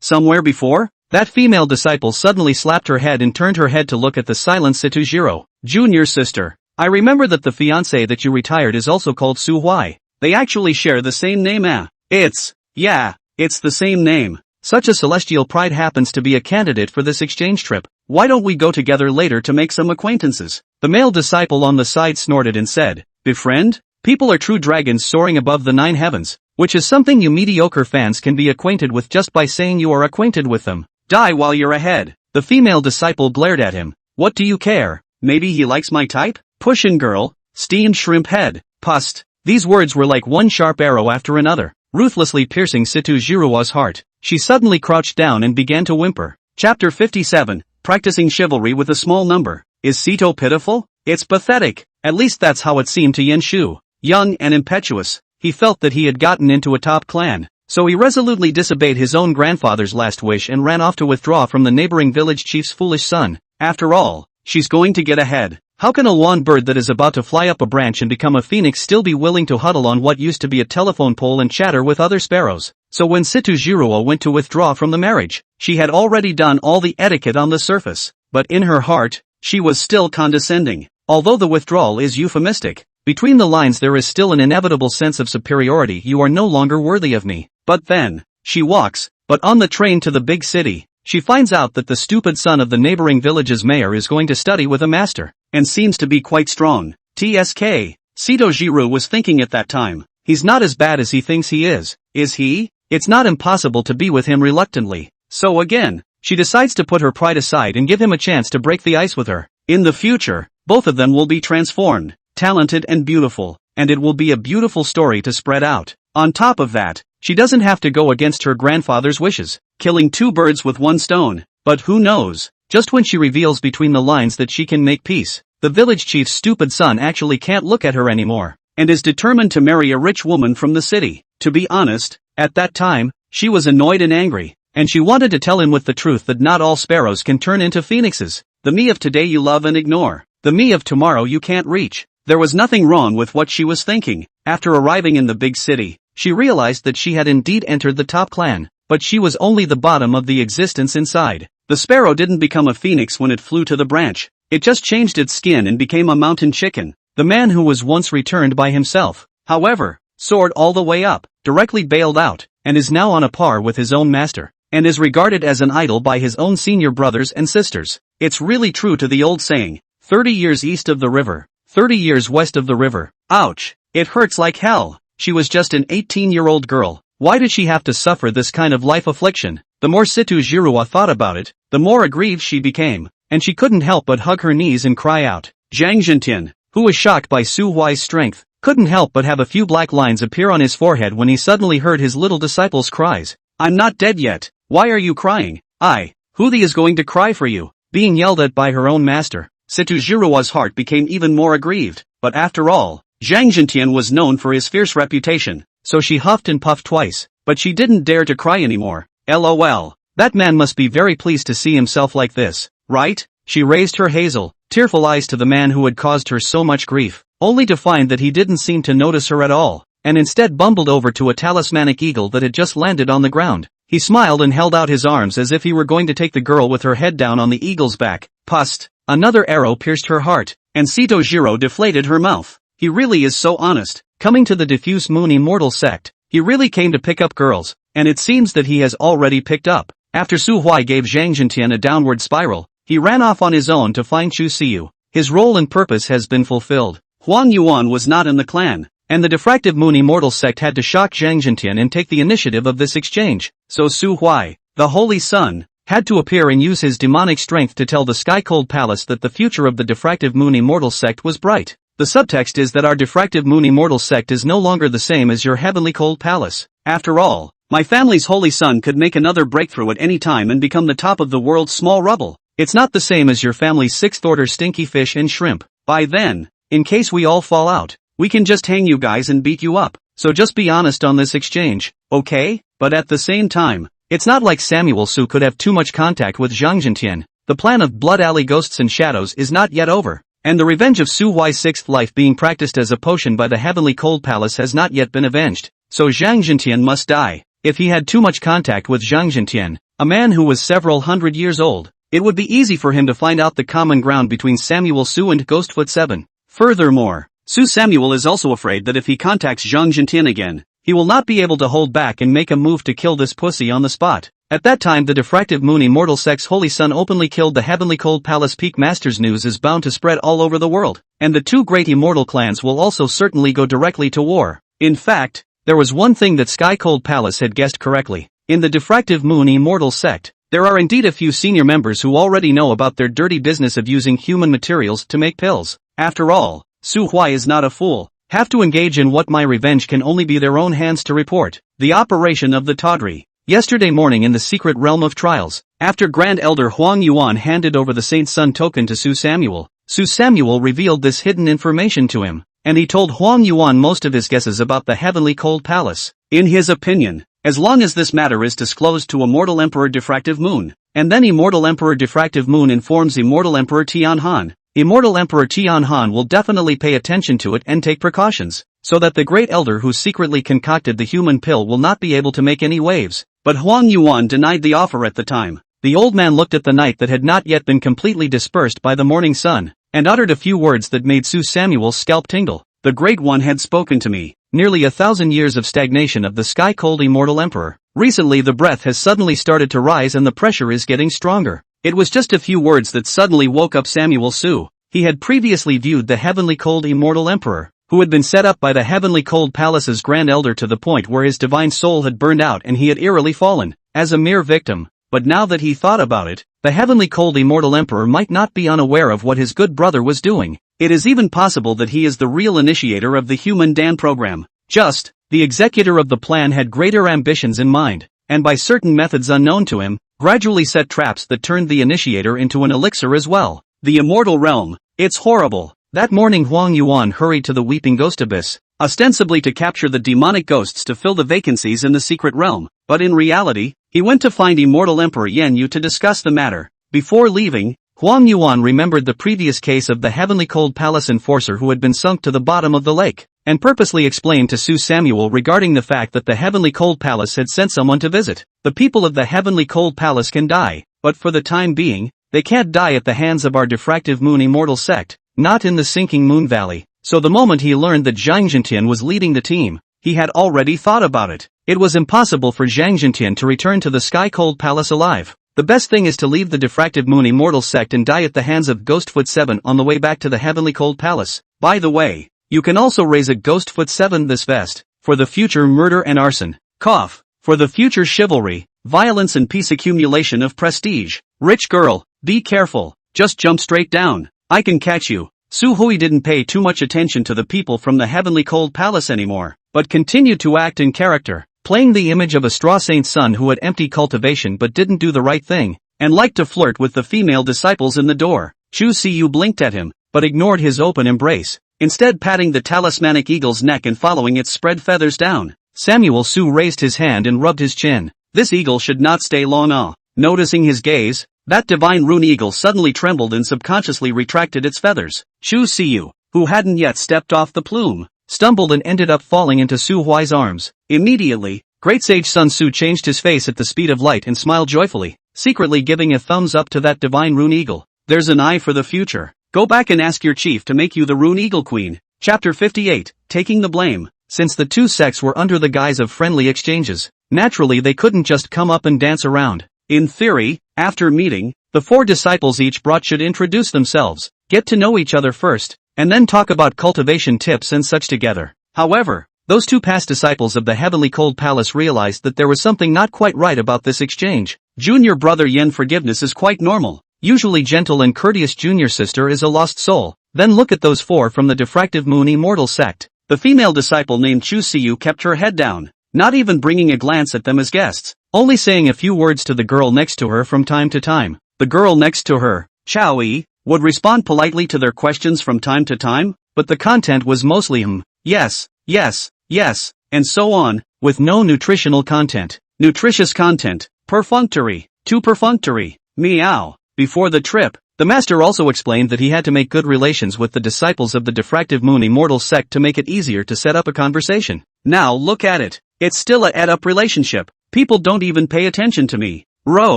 somewhere before? That female disciple suddenly slapped her head and turned her head to look at the silent Situjiro. Junior sister, I remember that the fiancé that you retired is also called Su Huai. They actually share the same name. It's the same name. Such a celestial pride happens to be a candidate for this exchange trip. Why don't we go together later to make some acquaintances? The male disciple on the side snorted and said, befriend? People are true dragons soaring above the 9 heavens, which is something you mediocre fans can be acquainted with just by saying you are acquainted with them. Die while you're ahead. The female disciple glared at him. What do you care? Maybe he likes my type? Pushin' girl, steamed shrimp head, pust. These words were like one sharp arrow after another, ruthlessly piercing Sitojirowa's heart. She suddenly crouched down and began to whimper. Chapter 57, Practicing Chivalry with a Small Number. Is Sito pitiful? It's pathetic. At least that's how it seemed to Yenshu. Young and impetuous, he felt that he had gotten into a top clan. So he resolutely disobeyed his own grandfather's last wish and ran off to withdraw from the neighboring village chief's foolish son. After all, she's going to get ahead. How can a lawn bird that is about to fly up a branch and become a phoenix still be willing to huddle on what used to be a telephone pole and chatter with other sparrows? So when Sitojirowa went to withdraw from the marriage, she had already done all the etiquette on the surface. But in her heart, she was still condescending. Although the withdrawal is euphemistic, between the lines there is still an inevitable sense of superiority. You are no longer worthy of me. But then, she walks, but on the train to the big city, she finds out that the stupid son of the neighboring village's mayor is going to study with a master, and seems to be quite strong. TSK, Sitojiro was thinking at that time. He's not as bad as he thinks he is he? It's not impossible to be with him reluctantly. So again, she decides to put her pride aside and give him a chance to break the ice with her. In the future, both of them will be transformed, talented and beautiful, and it will be a beautiful story to spread out. On top of that, she doesn't have to go against her grandfather's wishes, killing 2 birds with 1 stone. But who knows, just when she reveals between the lines that she can make peace, the village chief's stupid son actually can't look at her anymore, and is determined to marry a rich woman from the city. To be honest, at that time, she was annoyed and angry, and she wanted to tell him with the truth that not all sparrows can turn into phoenixes. The me of today you love and ignore. The me of tomorrow you can't reach. There was nothing wrong with what she was thinking. After arriving in the big city, she realized that she had indeed entered the top clan, but she was only the bottom of the existence inside. The sparrow didn't become a phoenix when it flew to the branch. It just changed its skin and became a mountain chicken. The man who was once returned by himself, however, soared all the way up, directly bailed out, and is now on a par with his own master, and is regarded as an idol by his own senior brothers and sisters. It's really true to the old saying, 30 years east of the river, 30 years west of the river. Ouch, it hurts like hell. She was just an 18-year-old girl. Why did she have to suffer this kind of life affliction? The more Sitojirowa thought about it, the more aggrieved she became, and she couldn't help but hug her knees and cry out. Zhang Zhentian, who was shocked by Su Huai's strength, couldn't help but have a few black lines appear on his forehead when he suddenly heard his little disciple's cries. I'm not dead yet. Why are you crying? Hudi is going to cry for you. Being yelled at by her own master, Sitojirowa's heart became even more aggrieved. But after all, Zhang Zhentian was known for his fierce reputation, so she huffed and puffed twice, but she didn't dare to cry anymore. LOL, that man must be very pleased to see himself like this, right? She raised her hazel, tearful eyes to the man who had caused her so much grief, only to find that he didn't seem to notice her at all, and instead bumbled over to a talismanic eagle that had just landed on the ground. He smiled and held out his arms as if he were going to take the girl with her head down on the eagle's back. Pust, another arrow pierced her heart, and Sitojiro deflated her mouth. He really is so honest. Coming to the diffuse moon immortal sect, he really came to pick up girls, and it seems that he has already picked up. After Su Huai gave Zhang Zhentian a downward spiral, he ran off on his own to find Chu Siyu. His role and purpose has been fulfilled. Huang Yuan was not in the clan, and the diffractive moon immortal sect had to shock Zhang Zhentian and take the initiative of this exchange. So Su Huai, the holy sun, had to appear and use his demonic strength to tell the Sky Cold Palace that the future of the diffractive moon immortal sect was bright. The subtext is that our diffractive moon immortal sect is no longer the same as your heavenly cold palace. After all, my family's holy son could make another breakthrough at any time and become the top of the world's small rubble. It's not the same as your family's 6th order stinky fish and shrimp. By then, in case we all fall out, we can just hang you guys and beat you up. So just be honest on this exchange, okay? But at the same time, it's not like Samuel Su could have too much contact with Zhang Zhentian. The plan of Blood Alley Ghosts and Shadows is not yet over. And the revenge of Su Huai's 6th life being practiced as a potion by the Heavenly Cold Palace has not yet been avenged, so Zhang Zhentian must die. If he had too much contact with Zhang Zhentian, a man who was several hundred years old, it would be easy for him to find out the common ground between Samuel Su and Ghostfoot 7. Furthermore, Su Samuel is also afraid that if he contacts Zhang Zhentian again, he will not be able to hold back and make a move to kill this pussy on the spot. At that time the diffractive moon immortal sect's holy son openly killed the Heavenly Cold Palace Peak Masters. News is bound to spread all over the world. and the two great immortal clans will also certainly go directly to war. In fact, there was one thing that Sky Cold Palace had guessed correctly. In the Diffractive Moon Immortal sect, there are indeed a few senior members who already know about their dirty business of using human materials to make pills. After all, Su Huai is not a fool. Have to engage in what my revenge can only be their own hands to report. The operation of the tawdry. Yesterday morning in the secret realm of trials, after Grand Elder Huang Yuan handed over the Saint Sun token to Su Samuel revealed this hidden information to him, and he told Huang Yuan most of his guesses about the Heavenly Cold Palace. In his opinion, as long as this matter is disclosed to Immortal Emperor Diffractive Moon, and then Immortal Emperor Diffractive Moon informs Immortal Emperor Tianhan, Immortal Emperor Tianhan will definitely pay attention to it and take precautions, so that the Great Elder who secretly concocted the human pill will not be able to make any waves. But Huang Yuan denied the offer at the time. The old man looked at the night that had not yet been completely dispersed by the morning sun, and uttered a few words that made Su Samuel's scalp tingle. The Great One had spoken to me. Nearly 1,000 years of stagnation of the sky-cold immortal emperor. Recently the breath has suddenly started to rise and the pressure is getting stronger. It was just a few words that suddenly woke up Samuel Su. He had previously viewed the heavenly cold immortal emperor, who had been set up by the heavenly cold palace's grand elder to the point where his divine soul had burned out and he had eerily fallen, as a mere victim. But now that he thought about it, the heavenly cold immortal emperor might not be unaware of what his good brother was doing. It is even possible that he is the real initiator of the human Dan program. Just, the executor of the plan had greater ambitions in mind, and by certain methods unknown to him, gradually set traps that turned the initiator into an elixir as well. The immortal realm. It's horrible. That morning Huang Yuan hurried to the Weeping Ghost Abyss, ostensibly to capture the demonic ghosts to fill the vacancies in the secret realm, but in reality, he went to find Immortal Emperor Yen Yu to discuss the matter. Before leaving, Huang Yuan remembered the previous case of the Heavenly Cold Palace enforcer who had been sunk to the bottom of the lake, and purposely explained to Su Samuel regarding the fact that the Heavenly Cold Palace had sent someone to visit. The people of the Heavenly Cold Palace can die, but for the time being, they can't die at the hands of our Diffractive Moon Immortal sect, not in the sinking Moon Valley. So the moment he learned that Zhang Jintian was leading the team, he had already thought about it. It was impossible for Zhang Jintian to return to the Sky Cold Palace alive. The best thing is to leave the Diffractive Moon Immortal sect and die at the hands of Ghostfoot 7 on the way back to the Heavenly Cold Palace. By the way, you can also raise a Ghostfoot 7 this vest, for the future murder and arson. Cough. For the future chivalry, violence and peace accumulation of prestige. Rich girl, be careful, just jump straight down. I can catch you. Su Hui didn't pay too much attention to the people from the Heavenly Cold Palace anymore, but continued to act in character, playing the image of a straw saint's son who had empty cultivation but didn't do the right thing, and liked to flirt with the female disciples in the door. Chu Siyu blinked at him, but ignored his open embrace, instead patting the talismanic eagle's neck and following its spread feathers down. Samuel Su raised his hand and rubbed his chin. This eagle should not stay long. Noticing his gaze, that divine rune eagle suddenly trembled and subconsciously retracted its feathers. Chu Siyu, who hadn't yet stepped off the plume, stumbled and ended up falling into Su Huai's arms. Immediately, Great Sage Sun Su changed his face at the speed of light and smiled joyfully, secretly giving a thumbs up to that divine rune eagle. There's an eye for the future. Go back and ask your chief to make you the rune eagle queen. Chapter 58, Taking the Blame. Since the two sects were under the guise of friendly exchanges, naturally they couldn't just come up and dance around. In theory, after meeting, the four disciples each brought should introduce themselves, get to know each other first, and then talk about cultivation tips and such together. However, those two past disciples of the Heavenly Cold Palace realized that there was something not quite right about this exchange. Junior brother Yen forgiveness is quite normal. Usually gentle and courteous junior sister is a lost soul. Then look at those four from the Diffractive Moon Immortal sect. The female disciple named Chu Siyu kept her head down, not even bringing a glance at them as guests, only saying a few words to the girl next to her from time to time. The girl next to her, Chao Yi, would respond politely to their questions from time to time, but the content was mostly yes, yes, yes, and so on, with no nutritional content. Nutritious content, perfunctory, too perfunctory, meow. Before the trip, the master also explained that he had to make good relations with the disciples of the Diffractive Moon Immortal sect to make it easier to set up a conversation. Now look at it. It's still a ed-up relationship. People don't even pay attention to me.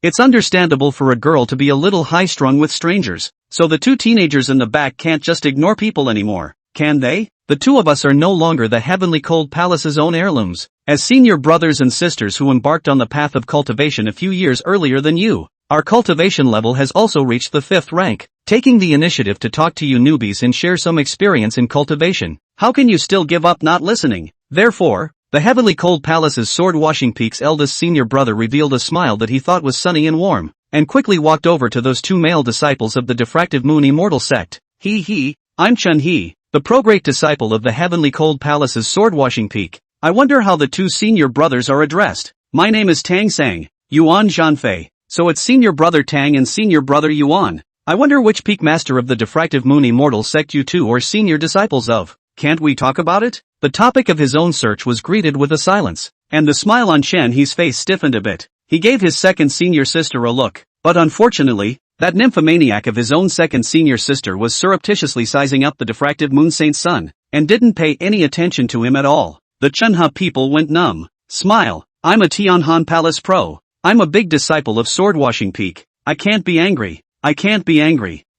It's understandable for a girl to be a little high-strung with strangers, so the two teenagers in the back can't just ignore people anymore, can they? The two of us are no longer the Heavenly Cold Palace's own heirlooms, as senior brothers and sisters who embarked on the path of cultivation a few years earlier than you. Our cultivation level has also reached the 5th rank. Taking the initiative to talk to you newbies and share some experience in cultivation. How can you still give up not listening? Therefore, the heavenly cold palace's sword-washing peak's eldest senior brother revealed a smile that he thought was sunny and warm, and quickly walked over to those 2 male disciples of the diffractive moon immortal sect. I'm Chun-hee, the pro-great disciple of the heavenly cold palace's sword-washing peak. I wonder how the 2 senior brothers are addressed. My name is Tang Sang, Yuan Zhanfei. So it's senior brother Tang and senior brother Yuan. I wonder which peak master of the diffractive moon immortal sect you 2 are senior disciples of. Can't we talk about it? The topic of his own search was greeted with a silence, and the smile on Chen-hee's face stiffened a bit. He gave his second senior sister a look, but unfortunately, that nymphomaniac of his own second senior sister was surreptitiously sizing up the diffractive moon saint's son, and didn't pay any attention to him at all. The Chunha people went numb. Smile, I'm a Tianhan Palace pro. I'm a big disciple of sword-washing peak. I can't be angry.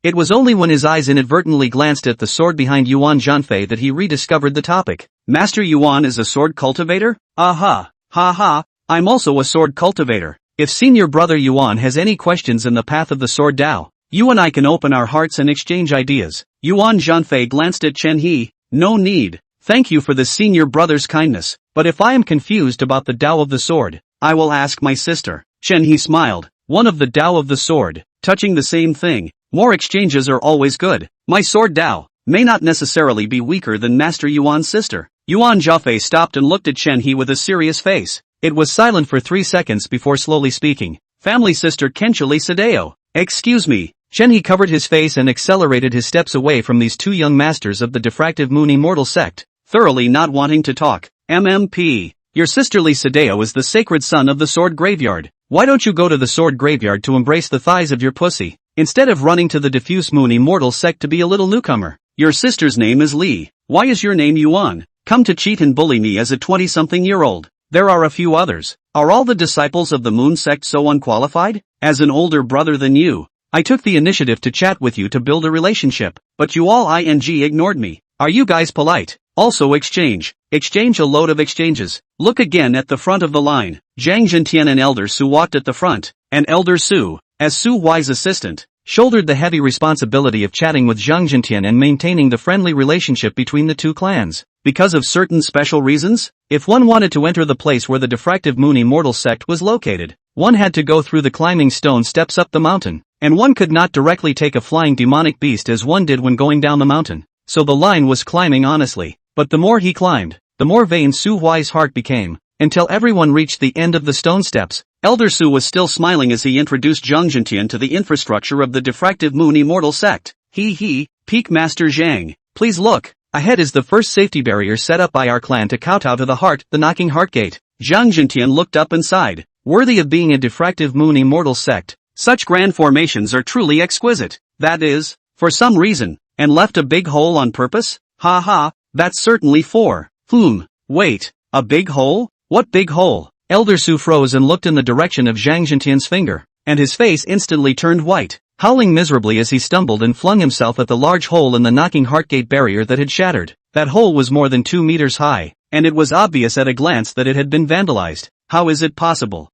It was only when his eyes inadvertently glanced at the sword behind Yuan Zhanfei that he rediscovered the topic. Master Yuan is a sword cultivator? Aha, ha, I'm also a sword cultivator. If senior brother Yuan has any questions in the path of the sword Dao, you and I can open our hearts and exchange ideas. Yuan Zhanfei glanced at Chen-hee. No need. Thank you for the senior brother's kindness, but if I am confused about the Dao of the sword, I will ask my sister. Chen-hee smiled. One of the Dao of the sword, touching the same thing. More exchanges are always good. My sword Dao may not necessarily be weaker than Master Yuan's sister. Yuan Zhanfei stopped and looked at Chen-hee with a serious face. It was silent for 3 seconds before slowly speaking. Family sister Kenchili Sadeo. Excuse me. Chen-hee covered his face and accelerated his steps away from these 2 young masters of the diffractive moon immortal sect, thoroughly not wanting to talk. MMP. Your sister Li Sadeo is the sacred son of the sword graveyard. Why don't you go to the sword graveyard to embrace the thighs of your pussy, instead of running to the diffuse moon immortal sect to be a little newcomer? Your sister's name is Li. Why is your name Yuan? Come to cheat and bully me as a 20-something-year-old. There are a few others. Are all the disciples of the moon sect so unqualified? As an older brother than you, I took the initiative to chat with you to build a relationship, but you all ignored me. Are you guys polite? Also exchange a load of exchanges. Look again at the front of the line. Zhang Zhentian and Elder Su walked at the front, and Elder Su, as Su Huai's assistant, shouldered the heavy responsibility of chatting with Zhang Zhentian and maintaining the friendly relationship between the 2 clans. Because of certain special reasons, if one wanted to enter the place where the diffractive moon immortal sect was located, one had to go through the climbing stone steps up the mountain, and one could not directly take a flying demonic beast as one did when going down the mountain. So the line was climbing honestly, but the more he climbed, the more vain Su Huai's heart became, until everyone reached the end of the stone steps. Elder Su was still smiling as he introduced Zhang Zhentian to the infrastructure of the diffractive moon immortal sect. Peak Master Zhang, please look. Ahead is the first safety barrier set up by our clan to kowtow to the heart, the knocking heart gate. Zhang Zhentian looked up and sighed. Worthy of being a diffractive moon immortal sect, such grand formations are truly exquisite. That is, for some reason, and left a big hole on purpose? That's certainly for. Wait, a big hole? What big hole? Elder Su froze and looked in the direction of Zhang Zhentian's finger, and his face instantly turned white, howling miserably as he stumbled and flung himself at the large hole in the knocking heart gate barrier that had shattered. That hole was more than 2 meters high, and it was obvious at a glance that it had been vandalized. How is it possible?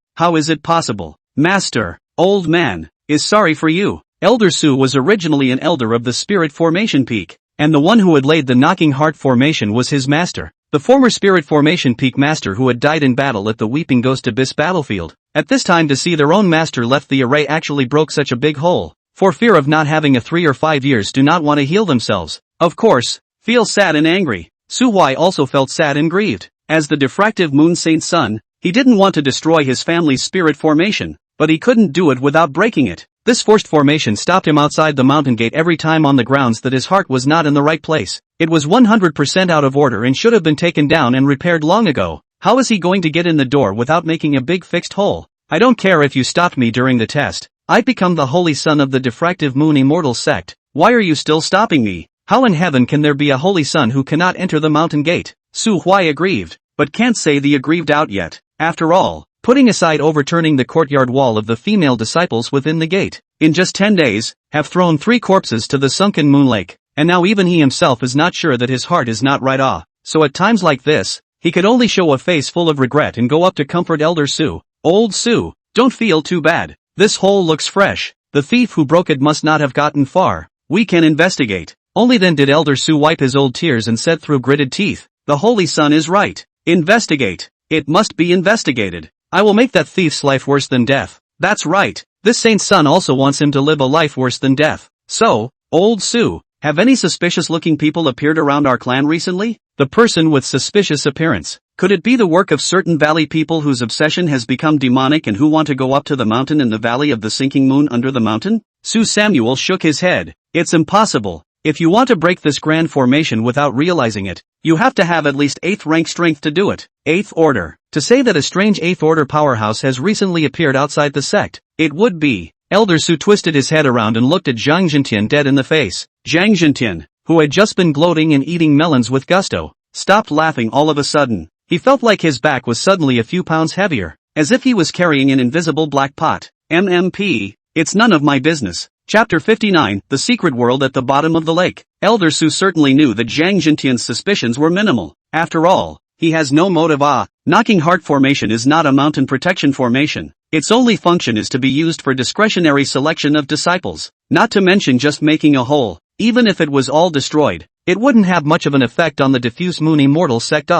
Master, old man, is sorry for you. Elder Su was originally an elder of the Spirit Formation Peak, and the one who had laid the knocking heart formation was his master, the former Spirit Formation Peak master who had died in battle at the Weeping Ghost Abyss battlefield. At this time, to see their own master left the array actually broke such a big hole, for fear of not having a 3 or 5 years do not want to heal themselves. Of course, feel sad and angry. Su Huai also felt sad and grieved. As the diffractive moon saint's son, he didn't want to destroy his family's spirit formation, but he couldn't do it without breaking it. This forced formation stopped him outside the mountain gate every time on the grounds that his heart was not in the right place. It was 100% out of order and should have been taken down and repaired long ago. How is he going to get in the door without making a big fixed hole? I don't care if you stopped me during the test. I've become the holy son of the diffractive moon immortal sect. Why are you still stopping me? How in heaven can there be a holy son who cannot enter the mountain gate? Su Huai aggrieved, but can't say the aggrieved out yet. After all, putting aside overturning the courtyard wall of the female disciples within the gate, in just 10 days, have thrown 3 corpses to the sunken moon lake, and now even he himself is not sure that his heart is not right. So at times like this, he could only show a face full of regret and go up to comfort Elder Su. Old Su, don't feel too bad. This hole looks fresh. The thief who broke it must not have gotten far. We can investigate. Only then did Elder Su wipe his old tears and said through gritted teeth, the Holy Sun is right. Investigate. It must be investigated. I will make that thief's life worse than death. That's right. This saint's son also wants him to live a life worse than death. So, old Su, have any suspicious-looking people appeared around our clan recently? The person with suspicious appearance. Could it be the work of certain valley people whose obsession has become demonic and who want to go up to the mountain in the valley of the sinking moon under the mountain? Su Samuel shook his head. It's impossible. If you want to break this grand formation without realizing it, you have to have at least 8th rank strength to do it. 8th order. To say that a strange 8th order powerhouse has recently appeared outside the sect, it would be. Elder Su twisted his head around and looked at Zhang Zhentian dead in the face. Zhang Zhentian, who had just been gloating and eating melons with gusto, stopped laughing all of a sudden. He felt like his back was suddenly a few pounds heavier, as if he was carrying an invisible black pot. MMP, it's none of my business. Chapter 59, The Secret World at the Bottom of the Lake. Elder Su certainly knew that Zhang Zhentian's suspicions were minimal. After all, he has no motive. Knocking Heart Formation is not a mountain protection formation. Its only function is to be used for discretionary selection of disciples, not to mention just making a hole. Even if it was all destroyed, it wouldn't have much of an effect on the diffuse Moon Immortal sect.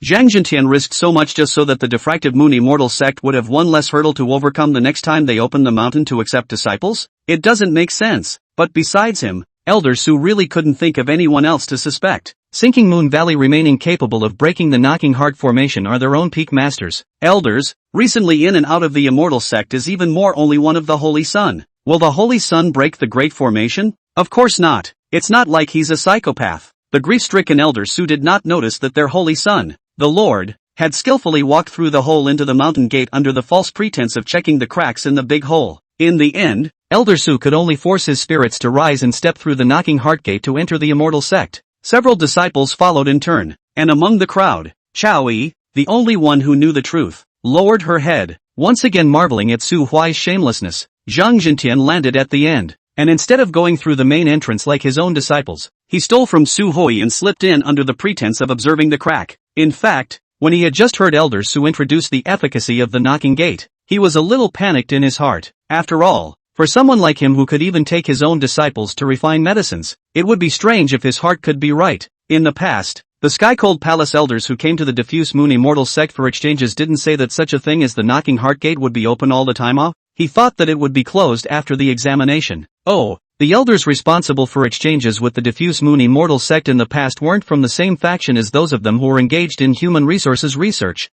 Zhang Zhentian risked so much just so that the diffractive Moon Immortal sect would have one less hurdle to overcome the next time they open the mountain to accept disciples? It doesn't make sense. But besides him, Elder Su really couldn't think of anyone else to suspect. Sinking Moon Valley remaining capable of breaking the Knocking Heart Formation are their own peak masters. Elders, recently in and out of the Immortal sect is even more only one of the Holy Sun. Will the Holy Sun break the Great Formation? Of course not. It's not like he's a psychopath. The grief-stricken Elder Su did not notice that their Holy Sun, the Lord, had skillfully walked through the hole into the mountain gate under the false pretense of checking the cracks in the big hole. In the end, Elder Su could only force his spirits to rise and step through the Knocking Heart Gate to enter the Immortal sect. Several disciples followed in turn, and among the crowd, Chao Yi, the only one who knew the truth, lowered her head, once again marveling at Su Huai's shamelessness. Zhang Zhentian landed at the end, and instead of going through the main entrance like his own disciples, he stole from Su Hui and slipped in under the pretense of observing the crack. In fact, when he had just heard Elder Su introduce the efficacy of the knocking gate, he was a little panicked in his heart. After all, for someone like him who could even take his own disciples to refine medicines, it would be strange if his heart could be right. In the past, the Sky Cold Palace elders who came to the diffuse Moon Immortal sect for exchanges didn't say that such a thing as the Knocking Heart Gate would be open all the time. He thought that it would be closed after the examination. Oh, the elders responsible for exchanges with the diffuse Moon Immortal sect in the past weren't from the same faction as those of them who were engaged in human resources research.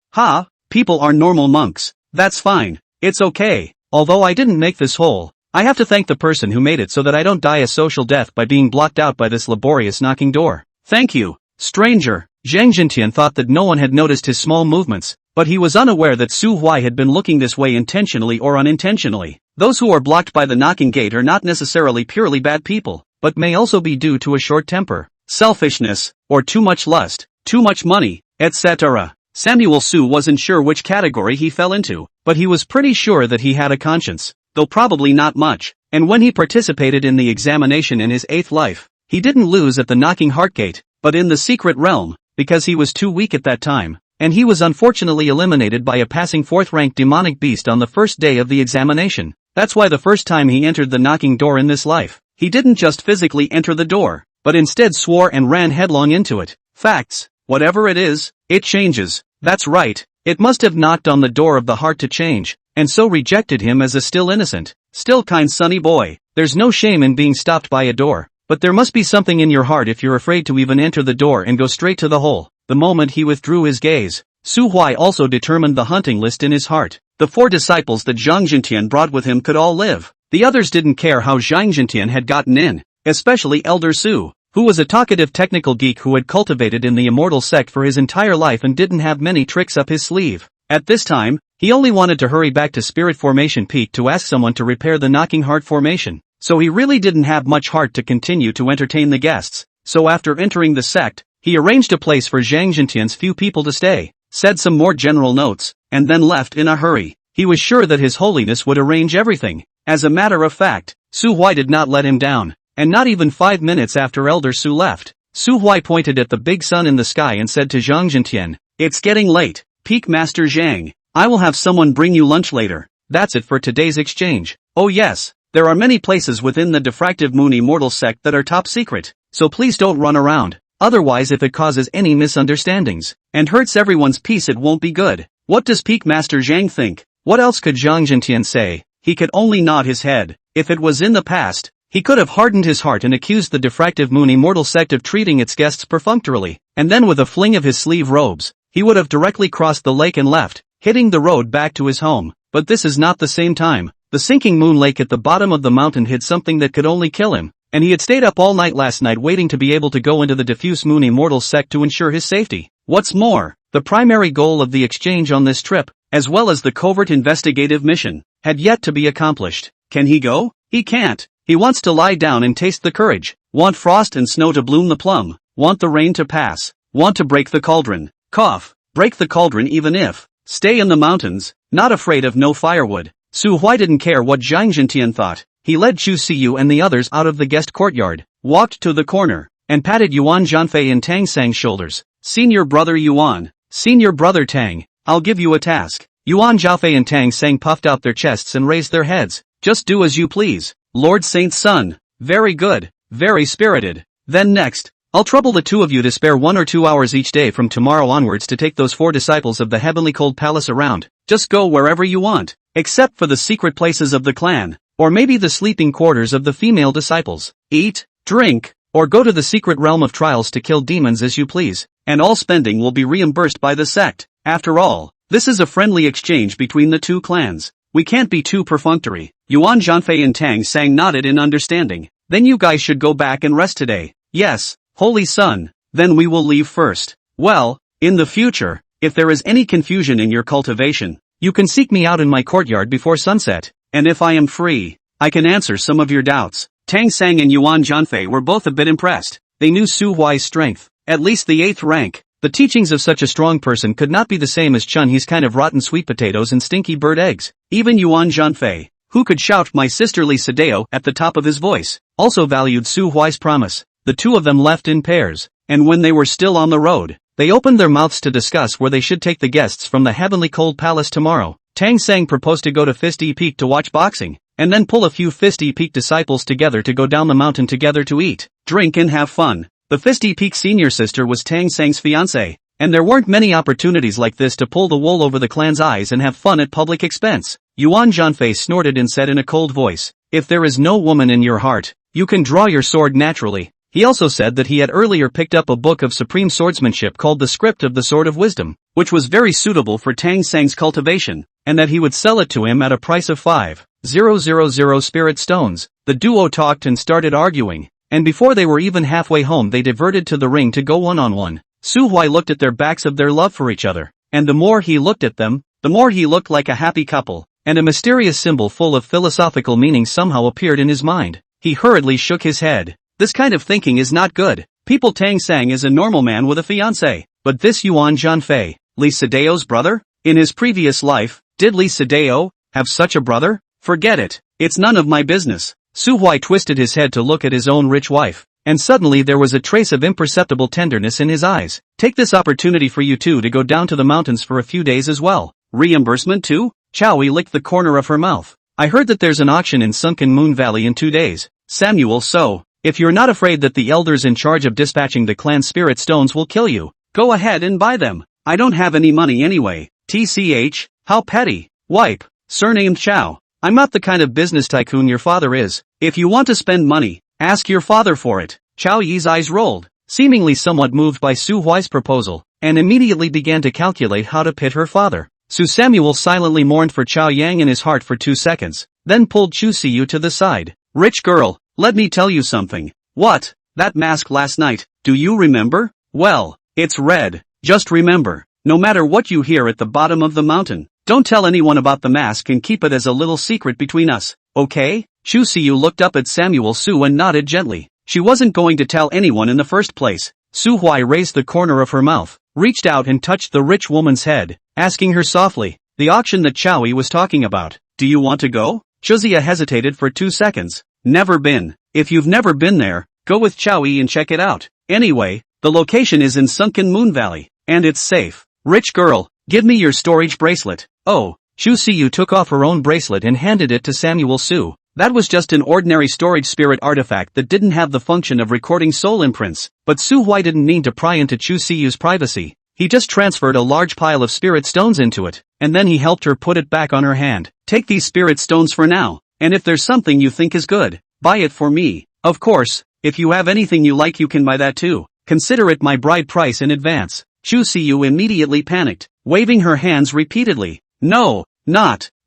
People are normal monks. That's fine. It's okay. Although I didn't make this hole, I have to thank the person who made it so that I don't die a social death by being blocked out by this laborious knocking door. Thank you, stranger. Zhang Zhentian thought that no one had noticed his small movements, but he was unaware that Su Huai had been looking this way intentionally or unintentionally. Those who are blocked by the knocking gate are not necessarily purely bad people, but may also be due to a short temper, selfishness, or too much lust, too much money, etc. Samuel Su wasn't sure which category he fell into, but he was pretty sure that he had a conscience, though probably not much, and when he participated in the examination in his 8th life, he didn't lose at the Knocking Heart Gate, but in the secret realm, because he was too weak at that time, and he was unfortunately eliminated by a passing 4th-ranked demonic beast on the first day of the examination. That's why the first time he entered the knocking door in this life, he didn't just physically enter the door, but instead swore and ran headlong into it. Facts, whatever it is, it changes. That's right, it must have knocked on the door of the heart to change, and so rejected him as a still innocent, still kind sunny boy. There's no shame in being stopped by a door, but there must be something in your heart if you're afraid to even enter the door and go straight to the hole. The moment he withdrew his gaze, Su Huai also determined the hunting list in his heart. The 4 disciples that Zhang Zhentian brought with him could all live. The others didn't care how Zhang Zhentian had gotten in, especially Elder Su, who was a talkative technical geek who had cultivated in the Immortal sect for his entire life and didn't have many tricks up his sleeve. At this time, he only wanted to hurry back to Spirit Formation Peak to ask someone to repair the Knocking Heart Formation, so he really didn't have much heart to continue to entertain the guests. So after entering the sect, he arranged a place for Zhang Zhentian's few people to stay, said some more general notes, and then left in a hurry. He was sure that His Holiness would arrange everything. As a matter of fact, Su Huai did not let him down, and not even 5 minutes after Elder Su left, Su Huai pointed at the big sun in the sky and said to Zhang Zhentian, "It's getting late, Peak Master Zhang. I will have someone bring you lunch later." That's it for today's exchange. Oh yes, there are many places within the diffractive moon immortal sect that are top secret, so please don't run around. Otherwise, if it causes any misunderstandings and hurts everyone's peace, it won't be good. What does Peak Master Zhang think? What else could Zhang Jintian say? He could only nod his head. If it was in the past, he could have hardened his heart and accused the diffractive moon immortal sect of treating its guests perfunctorily, and then with a fling of his sleeve robes, he would have directly crossed the lake and left, hitting the road back to his home. But this is not the same time. The sinking moon lake at the bottom of the mountain hid something that could only kill him, and he had stayed up all night last night waiting to be able to go into the diffuse moon immortal sect to ensure his safety. What's more, the primary goal of the exchange on this trip, as well as the covert investigative mission, had yet to be accomplished. Can he go? He can't. He wants to lie down and taste the courage. Want frost and snow to bloom the plum. Want the rain to pass. Want to break the cauldron. Cough. Break the cauldron even if. Stay in the mountains. Not afraid of no firewood. Su Huai didn't care what Zhang Jintian thought. He led Chu Siyu and the others out of the guest courtyard, walked to the corner, and patted Yuan Zhanfei and Tang Sang's shoulders. Senior brother Yuan. Senior brother Tang. I'll give you a task. Yuan Zhanfei and Tang Sang puffed out their chests and raised their heads. Just do as you please. Lord Saint's son. Very good. Very spirited. Then next, I'll trouble the two of you to spare 1 or 2 hours each day from tomorrow onwards to take those 4 disciples of the Heavenly Cold Palace around. Just go wherever you want, except for the secret places of the clan, or maybe the sleeping quarters of the female disciples. Eat, drink, or go to the secret realm of trials to kill demons as you please, and all spending will be reimbursed by the sect. After all, this is a friendly exchange between the two clans. We can't be too perfunctory. Yuan Zhanfei and Tang Sang nodded in understanding. Then you guys should go back and rest today. Yes, holy son. Then we will leave first. Well, in the future, if there is any confusion in your cultivation, you can seek me out in my courtyard before sunset, and if I am free, I can answer some of your doubts. Tang Sang and Yuan Zhanfei were both a bit impressed. They knew Su Huai's strength, at least the 8th rank. The teachings of such a strong person could not be the same as Chun He's kind of rotten sweet potatoes and stinky bird eggs. Even Yuan Zhanfei, who could shout my sisterly Sadeo at the top of his voice, also valued Su Huai's promise. The two of them left in pairs, and when they were still on the road, they opened their mouths to discuss where they should take the guests from the Heavenly Cold Palace tomorrow. Tang Sang proposed to go to Fisty Peak to watch boxing, and then pull a few Fisty Peak disciples together to go down the mountain together to eat, drink and have fun. The Fisty Peak senior sister was Tang Sang's fiancée, and there weren't many opportunities like this to pull the wool over the clan's eyes and have fun at public expense. Yuan Zhanfei snorted and said in a cold voice, "If there is no woman in your heart, you can draw your sword naturally." He also said that he had earlier picked up a book of supreme swordsmanship called The Script of the Sword of Wisdom, which was very suitable for Tang Sang's cultivation, and that he would sell it to him at a price of 5,000 spirit stones. The duo talked and started arguing, and before they were even halfway home they diverted to the ring to go one-on-one. Su Huai looked at their backs of their love for each other, and the more he looked at them, the more he looked like a happy couple, and a mysterious symbol full of philosophical meaning somehow appeared in his mind. He hurriedly shook his head. This kind of thinking is not good. People Tang Sang is a normal man with a fiancée, but this Yuan Zhanfei, Li Sadeo's brother? In his previous life, did Li Sadeo have such a brother? Forget it. It's none of my business. Su Huai twisted his head to look at his own rich wife, and suddenly there was a trace of imperceptible tenderness in his eyes. Take this opportunity for you two to go down to the mountains for a few days as well. Reimbursement too? Chowie licked the corner of her mouth. I heard that there's an auction in Sunken Moon Valley in 2 days. Samuel, so, if you're not afraid that the elders in charge of dispatching the clan spirit stones will kill you, go ahead and buy them. I don't have any money anyway. TCH, how petty. Wipe, surnamed Chow. I'm not the kind of business tycoon your father is. If you want to spend money, ask your father for it. Chow Yi's eyes rolled, seemingly somewhat moved by Su Huai's proposal, and immediately began to calculate how to pit her father. Su Samuel silently mourned for Chow Yang in his heart for 2 seconds, then pulled Chu Siyu to the side. Rich girl, let me tell you something. What? That mask last night, do you remember? Well, it's red. Just remember, no matter what you hear at the bottom of the mountain, don't tell anyone about the mask and keep it as a little secret between us, okay? Chu Siyu looked up at Samuel Su and nodded gently. She wasn't going to tell anyone in the first place. Su Huai raised the corner of her mouth, reached out and touched the rich woman's head, asking her softly, the auction that Chowie was talking about, do you want to go? Chuzia hesitated for 2 seconds. Never been. If you've never been there, go with Chowie and check it out. Anyway, the location is in Sunken Moon Valley, and it's safe. Rich girl, give me your storage bracelet. Oh, Chu Siyu took off her own bracelet and handed it to Samuel Su. That was just an ordinary storage spirit artifact that didn't have the function of recording soul imprints, but Su Huai didn't mean to pry into Chu Siyu's privacy. He just transferred a large pile of spirit stones into it, and then he helped her put it back on her hand. Take these spirit stones for now, and if there's something you think is good, buy it for me. Of course, if you have anything you like you can buy that too. Consider it my bride price in advance. Chu Siyu immediately panicked, waving her hands repeatedly. No,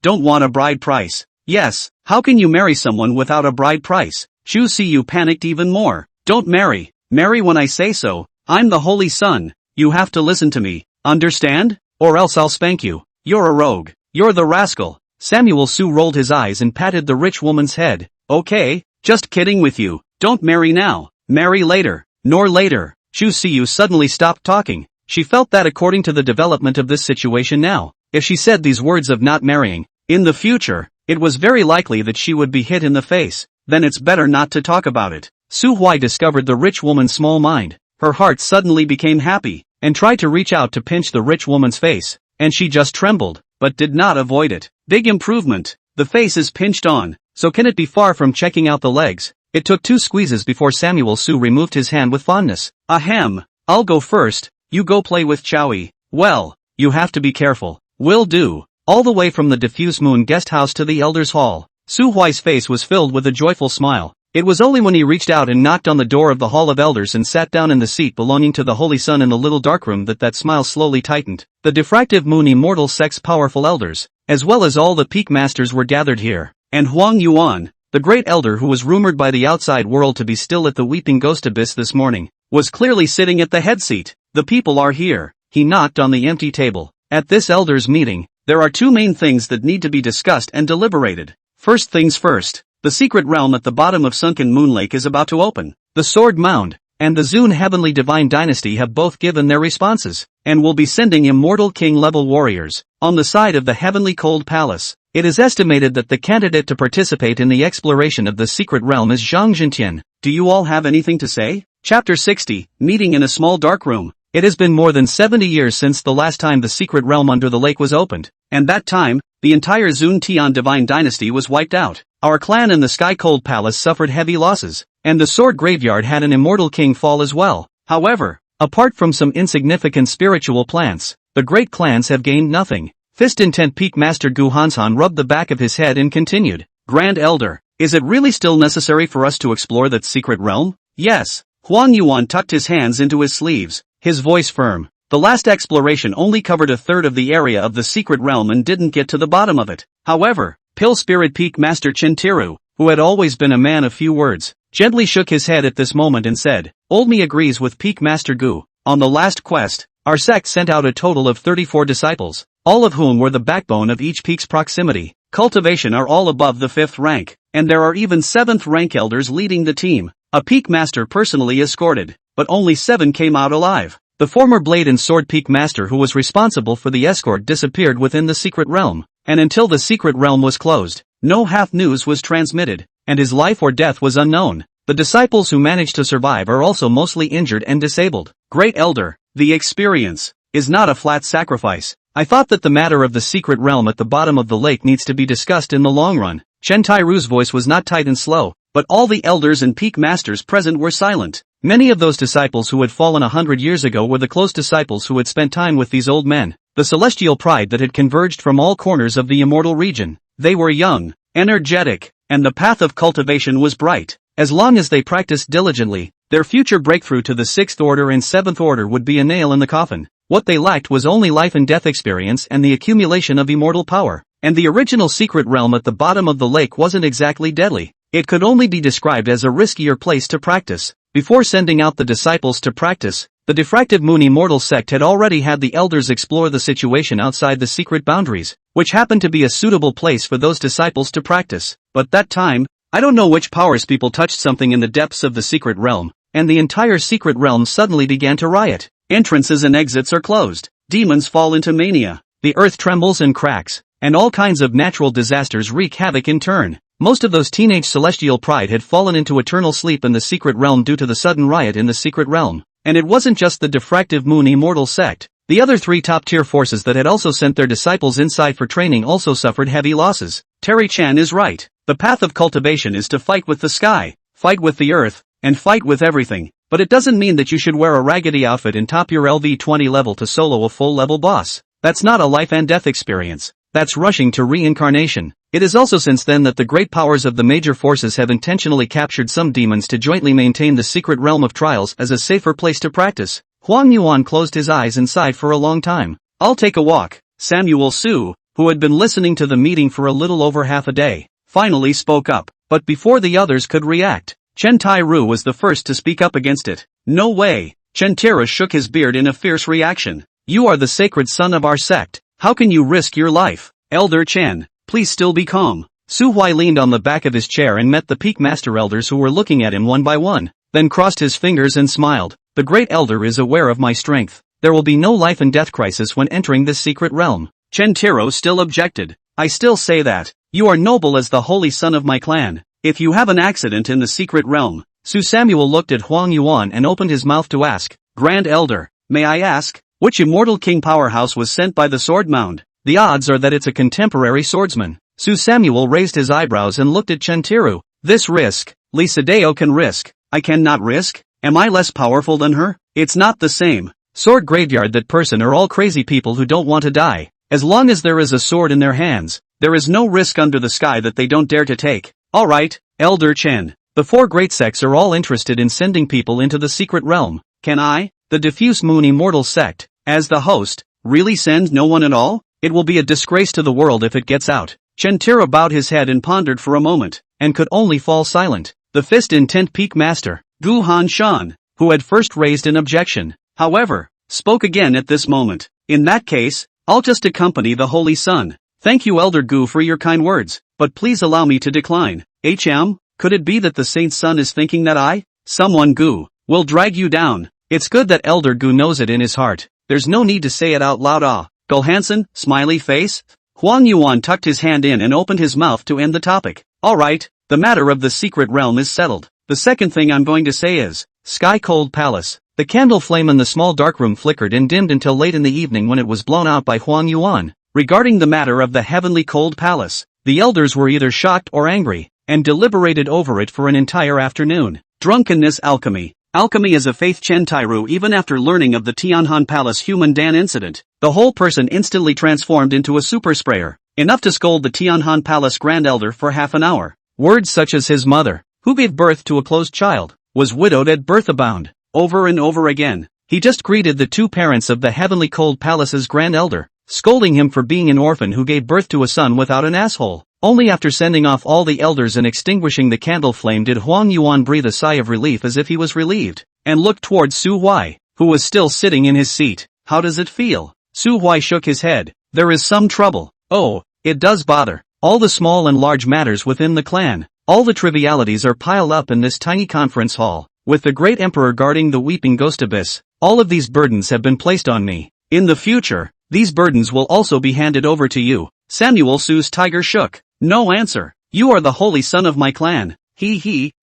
don't want a bride price. Yes, how can you marry someone without a bride price? Chu Siyu panicked even more. Don't marry. Marry when I say so. I'm the Holy Son. You have to listen to me. Understand? Or else I'll spank you. You're a rogue. You're the rascal. Samuel Su rolled his eyes and patted the rich woman's head. Okay, just kidding with you. Don't marry now. Marry later. Nor later. Chu Siyu suddenly stopped talking. She felt that according to the development of this situation now, if she said these words of not marrying, in the future, it was very likely that she would be hit in the face. Then it's better not to talk about it. Su Huai discovered the rich woman's small mind. Her heart suddenly became happy, and tried to reach out to pinch the rich woman's face, and she just trembled, but did not avoid it. Big improvement. The face is pinched on, so can it be far from checking out the legs? It took 2 squeezes before Samuel Su removed his hand with fondness. Ahem. I'll go first, you go play with Chowie. Well, you have to be careful. Will do. All the way from the diffuse moon guest house to the Elder's Hall, Su Huai's face was filled with a joyful smile. It was only when he reached out and knocked on the door of the Hall of Elders and sat down in the seat belonging to the Holy Son in the little darkroom that smile slowly tightened. The diffractive moon immortal sect's powerful elders, as well as all the peak masters were gathered here, and Huang Yuan, the great elder who was rumored by the outside world to be still at the Weeping Ghost Abyss this morning, was clearly sitting at the head seat. The people are here. He knocked on the empty table. At this elders meeting, there are 2 main things that need to be discussed and deliberated. First things first, the secret realm at the bottom of Sunken Moon Lake is about to open. The Sword Mound and the Zun Heavenly Divine Dynasty have both given their responses, and will be sending immortal king-level warriors on the side of the Heavenly Cold Palace. It is estimated that the candidate to participate in the exploration of the secret realm is Zhang Jintian. Do you all have anything to say? Chapter 60, Meeting in a Small Dark Room. It has been more than 70 years since the last time the secret realm under the lake was opened, and that time, the entire Zun Tian Divine Dynasty was wiped out. Our clan in the Sky Cold Palace suffered heavy losses, and the Sword Graveyard had an immortal king fall as well. However, apart from some insignificant spiritual plants, the great clans have gained nothing. Fist Intent Peak Master Gu Hanshan rubbed the back of his head and continued. Grand Elder, is it really still necessary for us to explore that secret realm? Yes. Huang Yuan tucked his hands into his sleeves, his voice firm. The last exploration only covered a third of the area of the secret realm and didn't get to the bottom of it. However, Pill Spirit Peak Master Chen Tiru, who had always been a man of few words, gently shook his head at this moment and said, Old me agrees with Peak Master Gu. On the last quest, our sect sent out a total of 34 disciples, all of whom were the backbone of each peak's proximity. Cultivation are all above the 5th rank, and there are even 7th rank elders leading the team. A peak master personally escorted, but only 7 came out alive. The former Blade and Sword Peak Master who was responsible for the escort disappeared within the secret realm, and until the secret realm was closed, no half-news was transmitted, and his life or death was unknown. The disciples who managed to survive are also mostly injured and disabled. Great Elder, the experience is not a flat sacrifice. I thought that the matter of the secret realm at the bottom of the lake needs to be discussed in the long run. Chen Tairu's voice was not tight and slow, but all the elders and peak masters present were silent. Many of those disciples who had fallen 100 years ago were the close disciples who had spent time with these old men, the celestial pride that had converged from all corners of the immortal region. They were young, energetic, and the path of cultivation was bright. As long as they practiced diligently, their future breakthrough to the 6th order and 7th order would be a nail in the coffin. What they lacked was only life and death experience and the accumulation of immortal power. And the original secret realm at the bottom of the lake wasn't exactly deadly. It could only be described as a riskier place to practice. Before sending out the disciples to practice, the Diffractive Moon Immortal Sect had already had the elders explore the situation outside the secret boundaries, which happened to be a suitable place for those disciples to practice. But that time, I don't know which powers people touched something in the depths of the secret realm, and the entire secret realm suddenly began to riot. Entrances and exits are closed. Demons fall into mania. The earth trembles and cracks, and all kinds of natural disasters wreak havoc in turn. Most of those teenage celestial pride had fallen into eternal sleep in the secret realm due to the sudden riot in the secret realm. And it wasn't just the Diffractive Moon Immortal Sect. The other 3 top-tier forces that had also sent their disciples inside for training also suffered heavy losses. Terry Chan is right. The path of cultivation is to fight with the sky, fight with the earth, and fight with everything. But it doesn't mean that you should wear a raggedy outfit and top your LV20 level to solo a full-level boss. That's not a life and death experience. That's rushing to reincarnation. It is also since then that the great powers of the major forces have intentionally captured some demons to jointly maintain the secret realm of trials as a safer place to practice. Huang Yuan closed his eyes and sighed for a long time. I'll take a walk. Samuel Su, who had been listening to the meeting for a little over half a day, finally spoke up. But before the others could react, Chen Tai-ru was the first to speak up against it. No way. Chen Tira shook his beard in a fierce reaction. You are the sacred son of our sect. How can you risk your life? Elder Chen, please still be calm. Su Huai leaned on the back of his chair and met the peak master elders who were looking at him one by one, then crossed his fingers and smiled. The great elder is aware of my strength. There will be no life and death crisis when entering this secret realm. Chen Tiro still objected. I still say that. You are noble as the holy son of my clan. If you have an accident in the secret realm. Su Samuel looked at Huang Yuan and opened his mouth to ask, Grand Elder, may I ask, which immortal king powerhouse was sent by the sword mound? The odds are that it's a contemporary swordsman. Su Samuel raised his eyebrows and looked at Chen Tiru. This risk, Li Sadeo can risk. I cannot risk? Am I less powerful than her? It's not the same. Sword graveyard, that person are all crazy people who don't want to die. As long as there is a sword in their hands, there is no risk under the sky that they don't dare to take. Alright, Elder Chen. The 4 great sects are all interested in sending people into the secret realm. Can I, the diffuse moon immortal sect, as the host, really send no one at all? It will be a disgrace to the world if it gets out. Chen Tira bowed his head and pondered for a moment, and could only fall silent. The fist intent peak master, Gu Han Shan, who had first raised an objection, however, spoke again at this moment. In that case, I'll just accompany the Holy Sun. Thank you, Elder Gu, for your kind words, but please allow me to decline. Could it be that the Saint's son is thinking that someone Gu, will drag you down? It's good that Elder Gu knows it in his heart. There's no need to say it out loud. Gulhansen, smiley face? Huang Yuan tucked his hand in and opened his mouth to end the topic. Alright, the matter of the secret realm is settled. The second thing I'm going to say is, Sky Cold Palace. The candle flame in the small dark room flickered and dimmed until late in the evening when it was blown out by Huang Yuan. Regarding the matter of the heavenly cold palace, the elders were either shocked or angry, and deliberated over it for an entire afternoon. Drunkenness alchemy. Alchemy is a faith. Chen Tairu, even after learning of the Tianhan Palace human Dan incident, the whole person instantly transformed into a super sprayer, enough to scold the Tianhan Palace Grand Elder for half an hour. Words such as his mother, who gave birth to a closed child, was widowed at birth abound. Over and over again, he just greeted the 2 parents of the heavenly cold palace's Grand Elder, scolding him for being an orphan who gave birth to a son without an asshole. Only after sending off all the elders and extinguishing the candle flame did Huang Yuan breathe a sigh of relief, as if he was relieved, and looked towards Su Huai, who was still sitting in his seat. How does it feel? Su Huai shook his head. There is some trouble. Oh, it does bother. All the small and large matters within the clan, all the trivialities are piled up in this tiny conference hall. With the great emperor guarding the weeping ghost abyss, all of these burdens have been placed on me. In the future, these burdens will also be handed over to you. Samuel Su's tiger shook. No answer. You are the holy son of my clan.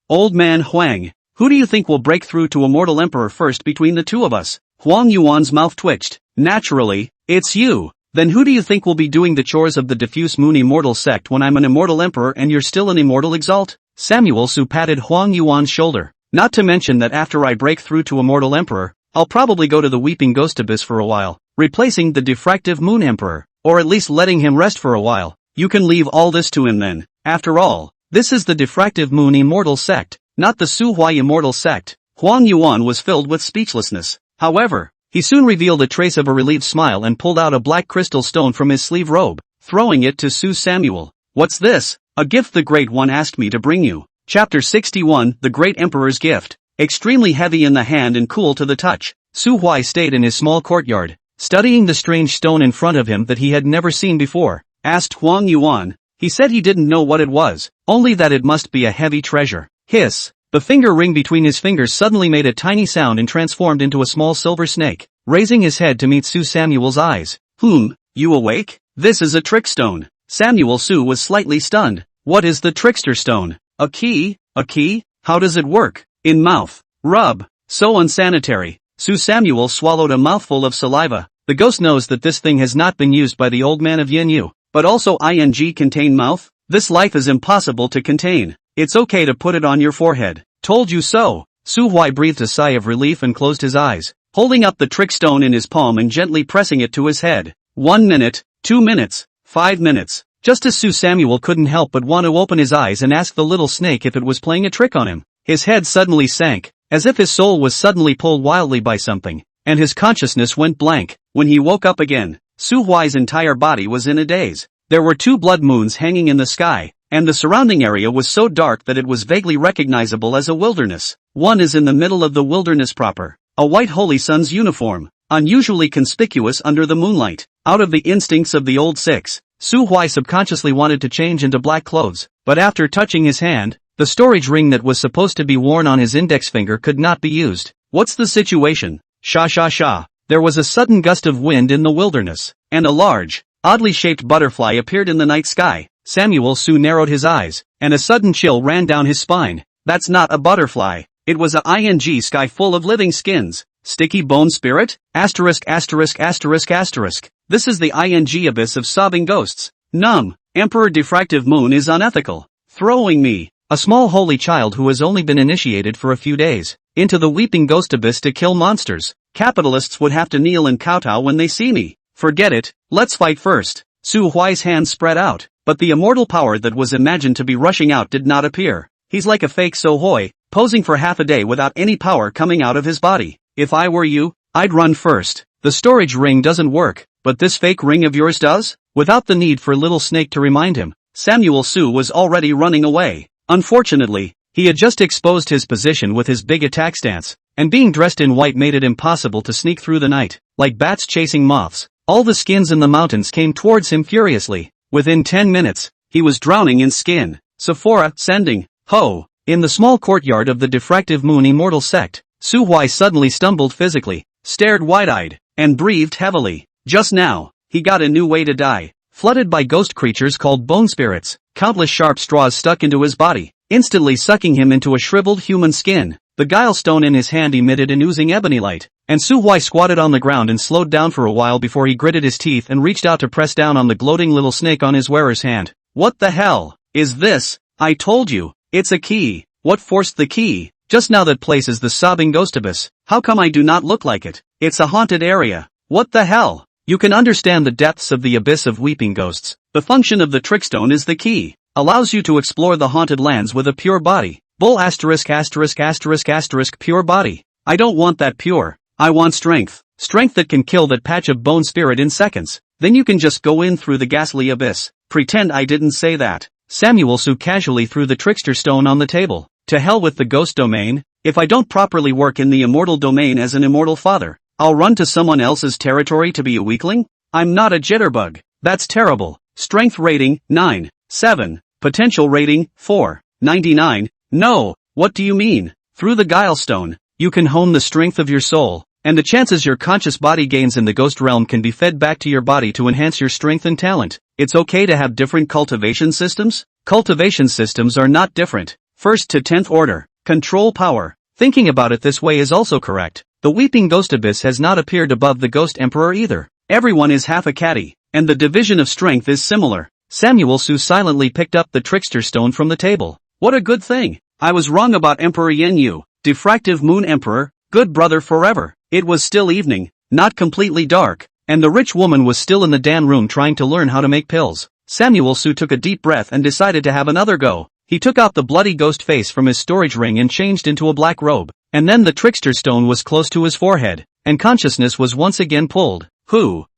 Old man Huang. Who do you think will break through to immortal emperor first between the 2 of us? Huang Yuan's mouth twitched. Naturally, it's you. Then who do you think will be doing the chores of the diffuse moon immortal sect when I'm an immortal emperor and you're still an immortal exalt? Samuel Su patted Huang Yuan's shoulder. Not to mention that after I break through to immortal emperor, I'll probably go to the weeping ghost abyss for a while, replacing the diffractive moon emperor, or at least letting him rest for a while. You can leave all this to him then. After all, this is the diffractive moon immortal sect, not the Su Huai immortal sect. Huang Yuan was filled with speechlessness. However, he soon revealed a trace of a relieved smile and pulled out a black crystal stone from his sleeve robe, throwing it to Su Samuel. What's this? A gift the Great One asked me to bring you. Chapter 61, The Great Emperor's Gift. Extremely heavy in the hand and cool to the touch, Su Huai stayed in his small courtyard, studying the strange stone in front of him that he had never seen before. Asked Huang Yuan. He said he didn't know what it was, only that it must be a heavy treasure. Hiss. The finger ring between his fingers suddenly made a tiny sound and transformed into a small silver snake, raising his head to meet Su Samuel's eyes. You awake? This is a trick stone. Samuel Su was slightly stunned. What is the trickster stone? A key? A key? How does it work? In mouth. Rub. So unsanitary. Su Samuel swallowed a mouthful of saliva. The ghost knows that this thing has not been used by the old man of Yin. But also ing contain mouth? This life is impossible to contain. It's okay to put it on your forehead. Told you so. Su Huai breathed a sigh of relief and closed his eyes, holding up the trick stone in his palm and gently pressing it to his head. 1 minute, 2 minutes, 5 minutes. Just as Su Samuel couldn't help but want to open his eyes and ask the little snake if it was playing a trick on him. His head suddenly sank, as if his soul was suddenly pulled wildly by something, and his consciousness went blank. When he woke up again, Su Huai's entire body was in a daze. There were 2 blood moons hanging in the sky, and the surrounding area was so dark that it was vaguely recognizable as a wilderness. One is in the middle of the wilderness proper, a white holy sun's uniform, unusually conspicuous under the moonlight. Out of the instincts of the old six, Su Huai subconsciously wanted to change into black clothes, but after touching his hand, the storage ring that was supposed to be worn on his index finger could not be used. What's the situation? Sha sha sha. There was a sudden gust of wind in the wilderness, and a large, oddly shaped butterfly appeared in the night sky. Samuel Su narrowed his eyes, and a sudden chill ran down his spine. That's not a butterfly. It was a ing sky full of living skins. Sticky bone spirit? Asterisk asterisk asterisk asterisk. This is the ing abyss of sobbing ghosts. Numb. Emperor diffractive moon is unethical. Throwing me, a small holy child who has only been initiated for a few days, into the weeping ghost abyss to kill monsters. Capitalists would have to kneel and kowtow when they see me. Forget it, let's fight first. Su Huai's hands spread out, but the immortal power that was imagined to be rushing out did not appear. He's like a fake So Hoi, posing for half a day without any power coming out of his body. If I were you, I'd run first. The storage ring doesn't work, but this fake ring of yours does? Without the need for Little Snake to remind him, Samuel Su was already running away. Unfortunately, he had just exposed his position with his big attack stance, and being dressed in white made it impossible to sneak through the night. Like bats chasing moths, all the skins in the mountains came towards him furiously. Within 10 minutes, he was drowning in skin. Sephora, sending, ho! In the small courtyard of the diffractive moon immortal sect, Su Huai suddenly stumbled physically, stared wide-eyed, and breathed heavily. Just now, he got a new way to die. Flooded by ghost creatures called bone spirits, countless sharp straws stuck into his body, instantly sucking him into a shriveled human skin. The guile stone in his hand emitted an oozing ebony light, and Su Huai squatted on the ground and slowed down for a while before he gritted his teeth and reached out to press down on the gloating little snake on his wearer's hand. What the hell is this? I told you, it's a key. What forced the key? Just now that place is the sobbing ghost abyss. How come I do not look like it? It's a haunted area. What the hell? You can understand the depths of the abyss of weeping ghosts. The function of the trickstone is the key. Allows you to explore the haunted lands with a pure body. Bull asterisk asterisk asterisk asterisk pure body. I don't want that pure. I want strength. Strength that can kill that patch of bone spirit in seconds. Then you can just go in through the ghastly abyss. Pretend I didn't say that. Samuel Su casually threw the trickster stone on the table. To hell with the ghost domain. If I don't properly work in the immortal domain as an immortal father, I'll run to someone else's territory to be a weakling? I'm not a jitterbug. That's terrible. Strength rating, 9, 7. Potential rating, 4, 99. No, what do you mean? Through the guile stone, you can hone the strength of your soul, and the chances your conscious body gains in the ghost realm can be fed back to your body to enhance your strength and talent. It's okay to have different cultivation systems? Cultivation systems are not different. First to 10th order. Control power. Thinking about it this way is also correct. The weeping ghost abyss has not appeared above the ghost emperor either. Everyone is half a caddy, and the division of strength is similar. Samuel Su silently picked up the trickster stone from the table. What a good thing. I was wrong about Emperor Yin, diffractive moon emperor, good brother forever. It was still evening, not completely dark, and the rich woman was still in the Dan room trying to learn how to make pills. Samuel Su took a deep breath and decided to have another go. He took out the bloody ghost face from his storage ring and changed into a black robe, and then the trickster stone was close to his forehead, and consciousness was once again pulled.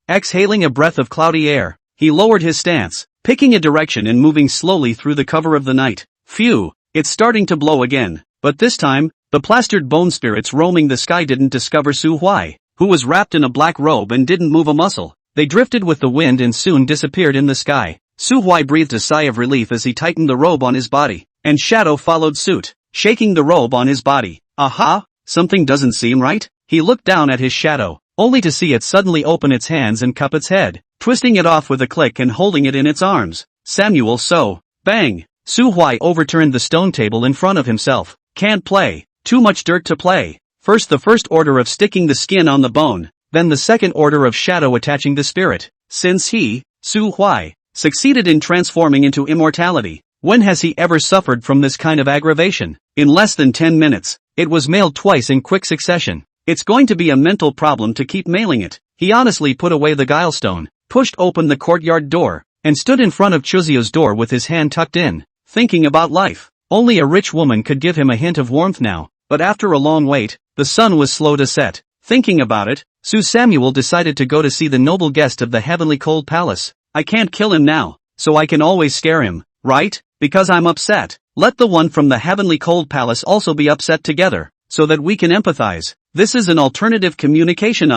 Exhaling a breath of cloudy air, he lowered his stance, picking a direction and moving slowly through the cover of the night. Phew, it's starting to blow again, but this time, the plastered bone spirits roaming the sky didn't discover Su Huai, who was wrapped in a black robe and didn't move a muscle. They drifted with the wind and soon disappeared in the sky. Su Huai breathed a sigh of relief as he tightened the robe on his body, and Shadow followed suit, shaking the robe on his body. Aha, something doesn't seem right? He looked down at his shadow, only to see it suddenly open its hands and cup its head, twisting it off with a click and holding it in its arms. Samuel So, bang! Su Huai overturned the stone table in front of himself. Can't play, too much dirt to play. First the first order of sticking the skin on the bone, then the second order of shadow attaching the spirit. Since he, Su Huai, succeeded in transforming into immortality, when has he ever suffered from this kind of aggravation? In less than 10 minutes, it was mailed twice in quick succession. It's going to be a mental problem to keep mailing it. He honestly put away the guilestone, pushed open the courtyard door, and stood in front of Chuzio's door with his hand tucked in, thinking about life. Only a rich woman could give him a hint of warmth now, but after a long wait, the sun was slow to set. Thinking about it, Su Samuel decided to go to see the noble guest of the heavenly cold palace. I can't kill him now, so I can always scare him, right? Because I'm upset. Let the one from the heavenly cold palace also be upset together, so that we can empathize. This is an alternative communication.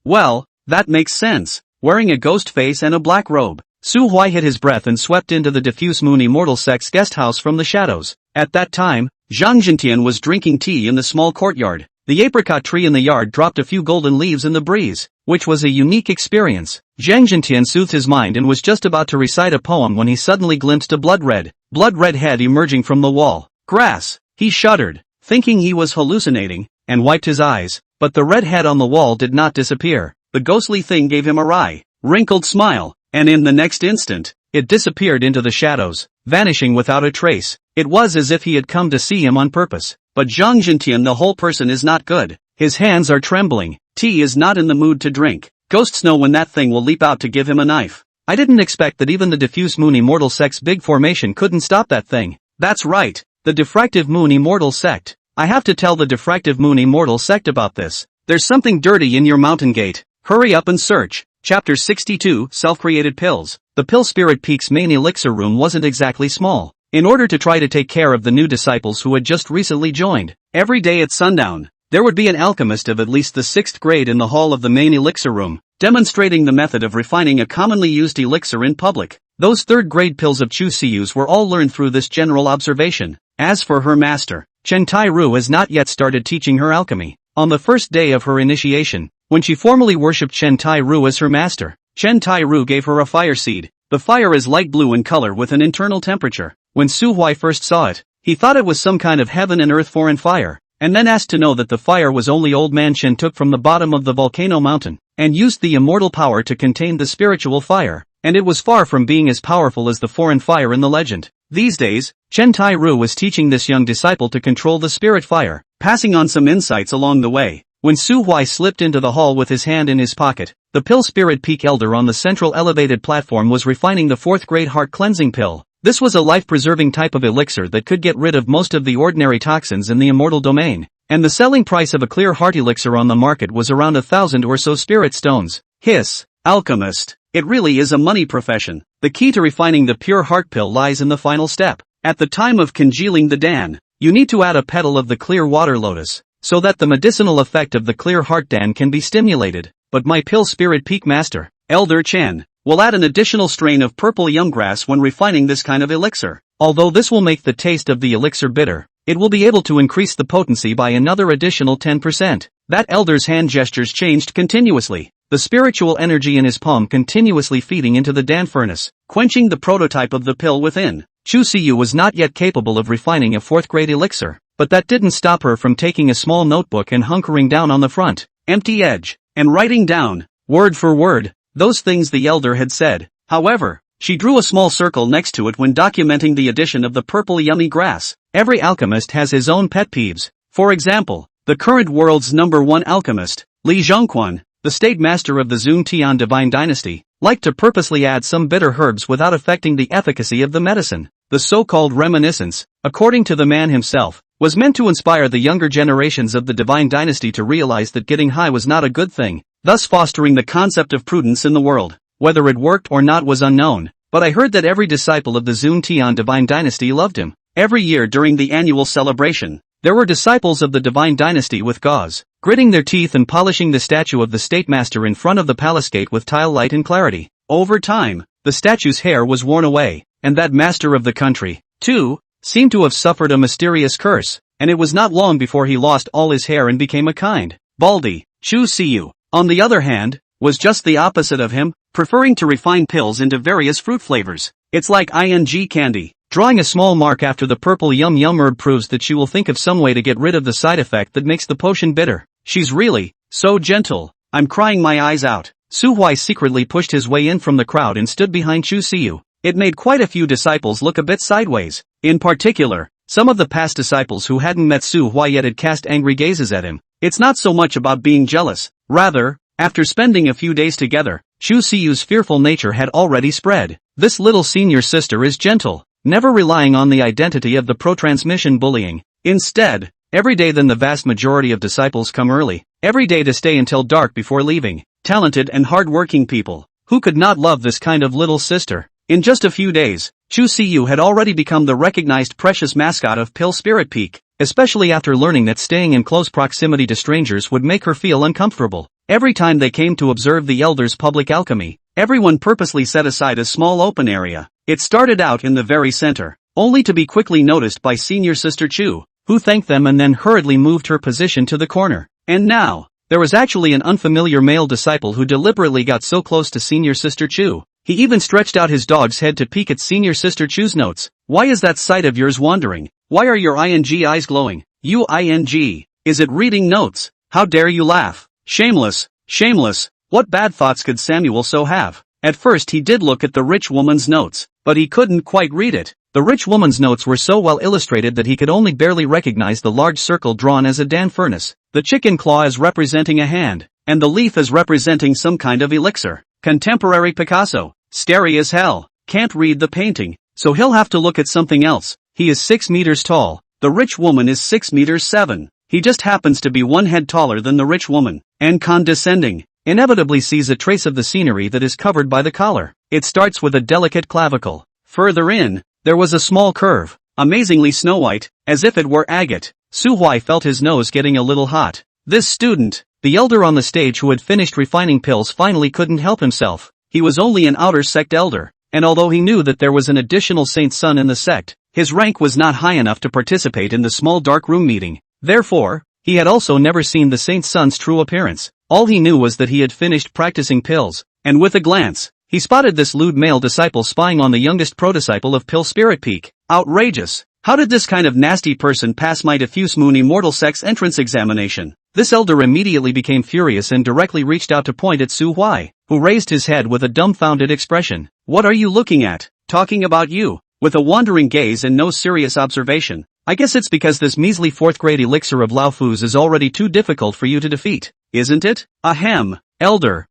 Well, that makes sense. Wearing a ghost face and a black robe, Su Huai hit his breath and swept into the diffuse moon immortal sex guest house from the shadows. At that time, Zhang Jintian was drinking tea in the small courtyard. The apricot tree in the yard dropped a few golden leaves in the breeze, which was a unique experience. Zhang Jintian soothed his mind and was just about to recite a poem when he suddenly glimpsed a blood-red head emerging from the wall. Grass! He shuddered, thinking he was hallucinating, and wiped his eyes, but the red head on the wall did not disappear. The ghostly thing gave him a wry, wrinkled smile, and in the next instant, it disappeared into the shadows, vanishing without a trace. It was as if he had come to see him on purpose. But Zhang Jintian, the whole person is not good. His hands are trembling. Tea is not in the mood to drink. Ghosts know when that thing will leap out to give him a knife. I didn't expect that even the diffuse moon immortal sex big formation couldn't stop that thing. That's right, the diffractive moon immortal sect. I have to tell the diffractive moon immortal sect about this. There's something dirty in your mountain gate. Hurry up and search. Chapter 62, Self-Created Pills. The Pill Spirit Peak's main elixir room wasn't exactly small. In order to try to take care of the new disciples who had just recently joined, every day at sundown, there would be an alchemist of at least the 6th grade in the hall of the main elixir room, demonstrating the method of refining a commonly used elixir in public. Those 3rd grade pills of Chu Siyu's were all learned through this general observation. As for her master, Chen Tai Ru has not yet started teaching her alchemy. On the first day of her initiation, when she formally worshipped Chen Tai Ru as her master, Chen Tai Ru gave her a fire seed. The fire is light blue in color with an internal temperature. When Su Huai first saw it, he thought it was some kind of heaven and earth foreign fire, and then asked to know that the fire was only old man Chen took from the bottom of the volcano mountain, and used the immortal power to contain the spiritual fire, and it was far from being as powerful as the foreign fire in the legend. These days, Chen Tai Ru was teaching this young disciple to control the spirit fire, passing on some insights along the way. When Su Huai slipped into the hall with his hand in his pocket, the Pill Spirit Peak Elder on the central elevated platform was refining the 4th grade heart cleansing pill. This was a life-preserving type of elixir that could get rid of most of the ordinary toxins in the immortal domain, and the selling price of a clear heart elixir on the market was around 1,000 or so spirit stones. Hiss, alchemist, it really is a money profession. The key to refining the pure heart pill lies in the final step. At the time of congealing the dan, you need to add a petal of the clear water lotus, so that the medicinal effect of the clear heart dan can be stimulated. But my Pill Spirit Peak Master, Elder Chen, will add an additional strain of purple yumgrass when refining this kind of elixir. Although this will make the taste of the elixir bitter, it will be able to increase the potency by another additional 10%. That elder's hand gestures changed continuously, the spiritual energy in his palm continuously feeding into the Dan furnace, quenching the prototype of the pill within. Chu Siyu was not yet capable of refining a 4th grade elixir, but that didn't stop her from taking a small notebook and hunkering down on the front, empty edge, and writing down, word for word, those things the elder had said. However, she drew a small circle next to it when documenting the addition of the purple yummy grass. Every alchemist has his own pet peeves. For example, the current world's #1 alchemist, Li Zhongquan, the state master of the Zun Tian divine dynasty, liked to purposely add some bitter herbs without affecting the efficacy of the medicine. The so-called reminiscence, according to the man himself, was meant to inspire the younger generations of the divine dynasty to realize that getting high was not a good thing, thus fostering the concept of prudence in the world. Whether it worked or not was unknown, but I heard that every disciple of the Zun Tian divine dynasty loved him. Every year during the annual celebration, there were disciples of the divine dynasty with gauze, gritting their teeth and polishing the statue of the state master in front of the palace gate with tile light and clarity. Over time, the statue's hair was worn away, and that master of the country, too, seemed to have suffered a mysterious curse, and it was not long before he lost all his hair and became a kind, baldy. Chu Siyu, on the other hand, was just the opposite of him, preferring to refine pills into various fruit flavors. It's like ing candy. Drawing a small mark after the purple yum yum herb proves that she will think of some way to get rid of the side effect that makes the potion bitter. She's really so gentle. I'm crying my eyes out. Su Huai secretly pushed his way in from the crowd and stood behind Chu Siyu. It made quite a few disciples look a bit sideways. In particular, some of the past disciples who hadn't met Su Huai yet had cast angry gazes at him. It's not so much about being jealous. Rather, after spending a few days together, Chu Siyu's fearful nature had already spread. This little senior sister is gentle, never relying on the identity of the pro-transmission bullying. Instead, every day then the vast majority of disciples come early, every day to stay until dark before leaving. Talented and hard-working people. Who could not love this kind of little sister? In just a few days, Chu Siyu had already become the recognized precious mascot of Pill Spirit Peak, especially after learning that staying in close proximity to strangers would make her feel uncomfortable. Every time they came to observe the elder's public alchemy, everyone purposely set aside a small open area. It started out in the very center, only to be quickly noticed by senior sister Chu, who thanked them and then hurriedly moved her position to the corner. And now, there was actually an unfamiliar male disciple who deliberately got so close to senior sister Chu. He even stretched out his dog's head to peek at senior sister Chu's notes. Why is that sight of yours wandering? Why are your ing eyes glowing? Is it reading notes? How dare you laugh? Shameless, shameless. What bad thoughts could Samuel so have? At first he did look at the rich woman's notes, but he couldn't quite read it. The rich woman's notes were so well illustrated that he could only barely recognize the large circle drawn as a Dan furnace, the chicken claw as representing a hand, and the leaf as representing some kind of elixir. Contemporary Picasso. Scary as hell. Can't read the painting, so he'll have to look at something else. He is 6 meters tall. The rich woman is 6 meters 7. He just happens to be 1 head taller than the rich woman, and condescending. Inevitably sees a trace of the scenery that is covered by the collar. It starts with a delicate clavicle. Further in, there was a small curve, amazingly snow-white, as if it were agate. Su Huai felt his nose getting a little hot. This student, the elder on the stage who had finished refining pills, finally couldn't help himself. He was only an outer sect elder, and although he knew that there was an additional saint's son in the sect, his rank was not high enough to participate in the small dark room meeting. Therefore, he had also never seen the saint's son's true appearance. All he knew was that he had finished practicing pills, and with a glance, he spotted this lewd male disciple spying on the youngest pro-disciple of Pill Spirit Peak. Outrageous! How did this kind of nasty person pass my diffuse moon immortal sex entrance examination? This elder immediately became furious and directly reached out to point at Su Huai, who raised his head with a dumbfounded expression. What are you looking at? Talking about you. With a wandering gaze and no serious observation. I guess it's because this measly 4th grade elixir of Lao Fu's is already too difficult for you to defeat, isn't it? Ahem, elder,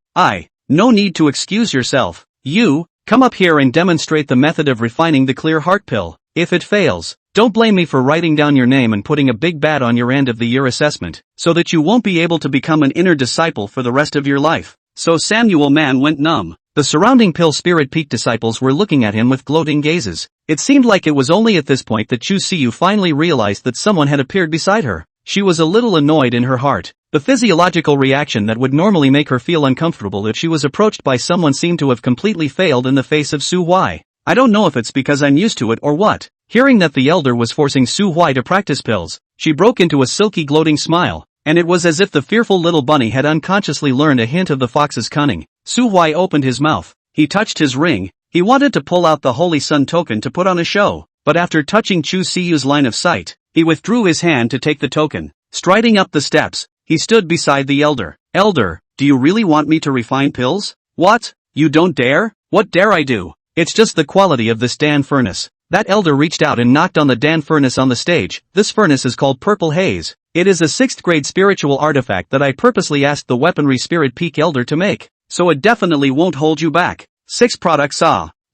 no need to excuse yourself. You, come up here and demonstrate the method of refining the clear heart pill. If it fails, don't blame me for writing down your name and putting a big bad on your end of the year assessment, so that you won't be able to become an inner disciple for the rest of your life. So Samuel Man went numb. The surrounding Pill Spirit Peak disciples were looking at him with gloating gazes. It seemed like it was only at this point that Chu Siyu finally realized that someone had appeared beside her. She was a little annoyed in her heart. The physiological reaction that would normally make her feel uncomfortable if she was approached by someone seemed to have completely failed in the face of Su Huai. I don't know if it's because I'm used to it or what. Hearing that the elder was forcing Su Huai to practice pills, she broke into a silky gloating smile, and it was as if the fearful little bunny had unconsciously learned a hint of the fox's cunning. Su Huai opened his mouth. He touched his ring. He wanted to pull out the Holy Sun token to put on a show, but after touching Chu Siyu's line of sight, he withdrew his hand to take the token. Striding up the steps, he stood beside the elder. Elder, do you really want me to refine pills? What? You don't dare? What dare I do? It's just the quality of this Dan furnace. That elder reached out and knocked on the Dan furnace on the stage. This furnace is called Purple Haze. It is a 6th grade spiritual artifact that I purposely asked the Weaponry Spirit Peak elder to make, so it definitely won't hold you back. 6 products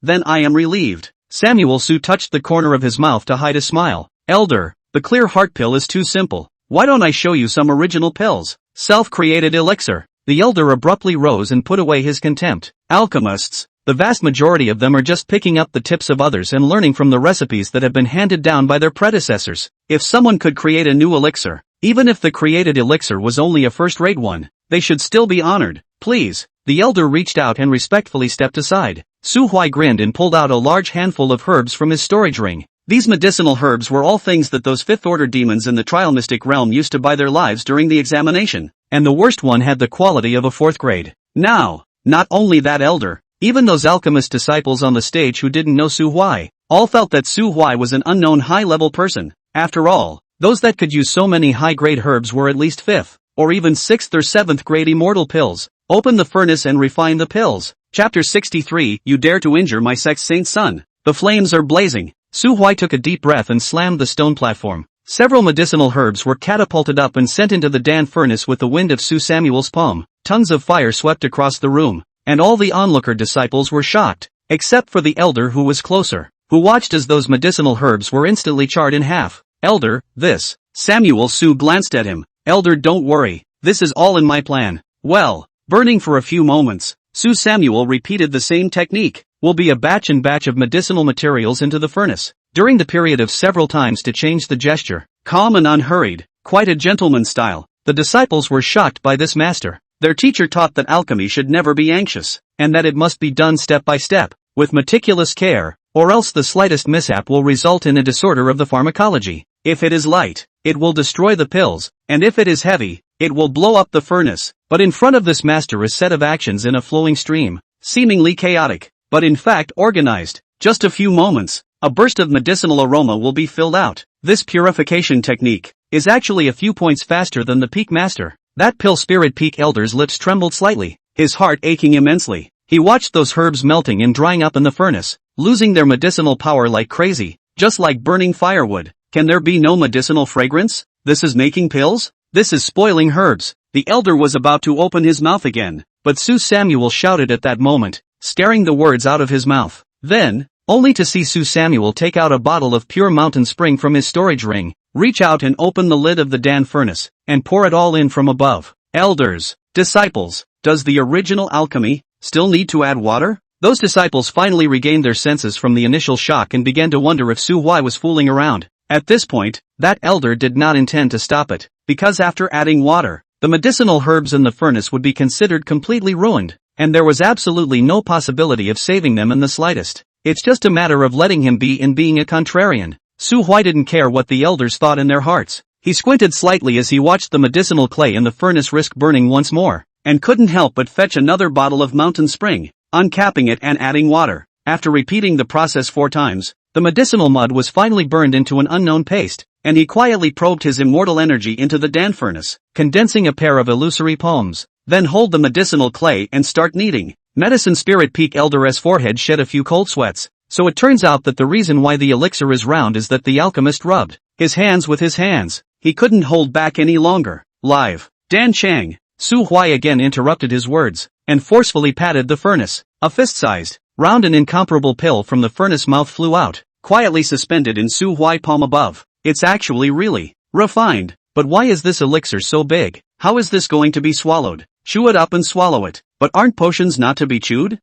then I am relieved. Samuel Su touched the corner of his mouth to hide a smile. Elder, the clear heart pill is too simple. Why don't I show you some original pills? Self-created elixir. The elder abruptly rose and put away his contempt. Alchemists, the vast majority of them are just picking up the tips of others and learning from the recipes that have been handed down by their predecessors. If someone could create a new elixir, even if the created elixir was only a first-rate one, they should still be honored. Please. The elder reached out and respectfully stepped aside. Su Huai grinned and pulled out a large handful of herbs from his storage ring. These medicinal herbs were all things that those 5th-order demons in the trial mystic realm used to buy their lives during the examination, and the worst one had the quality of a 4th grade. Now, not only that elder, even those alchemist disciples on the stage who didn't know Su Huai, all felt that Su Huai was an unknown high-level person. After all, those that could use so many high-grade herbs were at least 5th or even 6th or 7th grade immortal pills. Open the furnace and refine the pills. Chapter 63, You Dare to Injure My Sex Saint Son. The flames are blazing. Su Huai took a deep breath and slammed the stone platform. Several medicinal herbs were catapulted up and sent into the Dan furnace with the wind of Su Samuel's palm. Tongues of fire swept across the room, and all the onlooker disciples were shocked, except for the elder who was closer, who watched as those medicinal herbs were instantly charred in half. Elder, this. Samuel Su glanced at him. Elder, don't worry, this is all in my plan. Well, burning for a few moments, Su Samuel repeated the same technique. Will be a batch and batch of medicinal materials into the furnace, during the period of several times to change the gesture, calm and unhurried, quite a gentleman style. The disciples were shocked by this master. Their teacher taught that alchemy should never be anxious, and that it must be done step by step, with meticulous care, or else the slightest mishap will result in a disorder of the pharmacology. If it is light, it will destroy the pills, and if it is heavy, it will blow up the furnace. But in front of this master a set of actions in a flowing stream, seemingly chaotic, but in fact organized. Just a few moments, a burst of medicinal aroma will be filled out. This purification technique is actually a few points faster than the peak master. That pill spirit peak elder's lips trembled slightly, his heart aching immensely. He watched those herbs melting and drying up in the furnace, losing their medicinal power like crazy, just like burning firewood. Can there be no medicinal fragrance? This is making pills? This is spoiling herbs. The elder was about to open his mouth again, but Su Samuel shouted at that moment, scaring the words out of his mouth. Then, only to see Su Samuel take out a bottle of pure mountain spring from his storage ring, reach out and open the lid of the Dan furnace, and pour it all in from above. Elders, disciples, does the original alchemy still need to add water? Those disciples finally regained their senses from the initial shock and began to wonder if Su Huai was fooling around. At this point, that elder did not intend to stop it, because after adding water, the medicinal herbs in the furnace would be considered completely ruined, and there was absolutely no possibility of saving them in the slightest. It's just a matter of letting him be and being a contrarian. Su Huai didn't care what the elders thought in their hearts. He squinted slightly as he watched the medicinal clay in the furnace risk burning once more, and couldn't help but fetch another bottle of mountain spring, uncapping it and adding water. After repeating the process 4 times, the medicinal mud was finally burned into an unknown paste, and he quietly probed his immortal energy into the Dan furnace, condensing a pair of illusory palms. Then hold the medicinal clay and start kneading. Medicine Spirit Peak Elder's forehead shed a few cold sweats. So it turns out that the reason why the elixir is round is that the alchemist rubbed his hands with his hands. He couldn't hold back any longer. Live. Dan Chang. Su Huai again interrupted his words, and forcefully patted the furnace. A fist-sized, round and incomparable pill from the furnace mouth flew out, quietly suspended in Su Huai palm above. It's actually really refined. But why is this elixir so big? How is this going to be swallowed? Chew it up and swallow it. But aren't potions not to be chewed?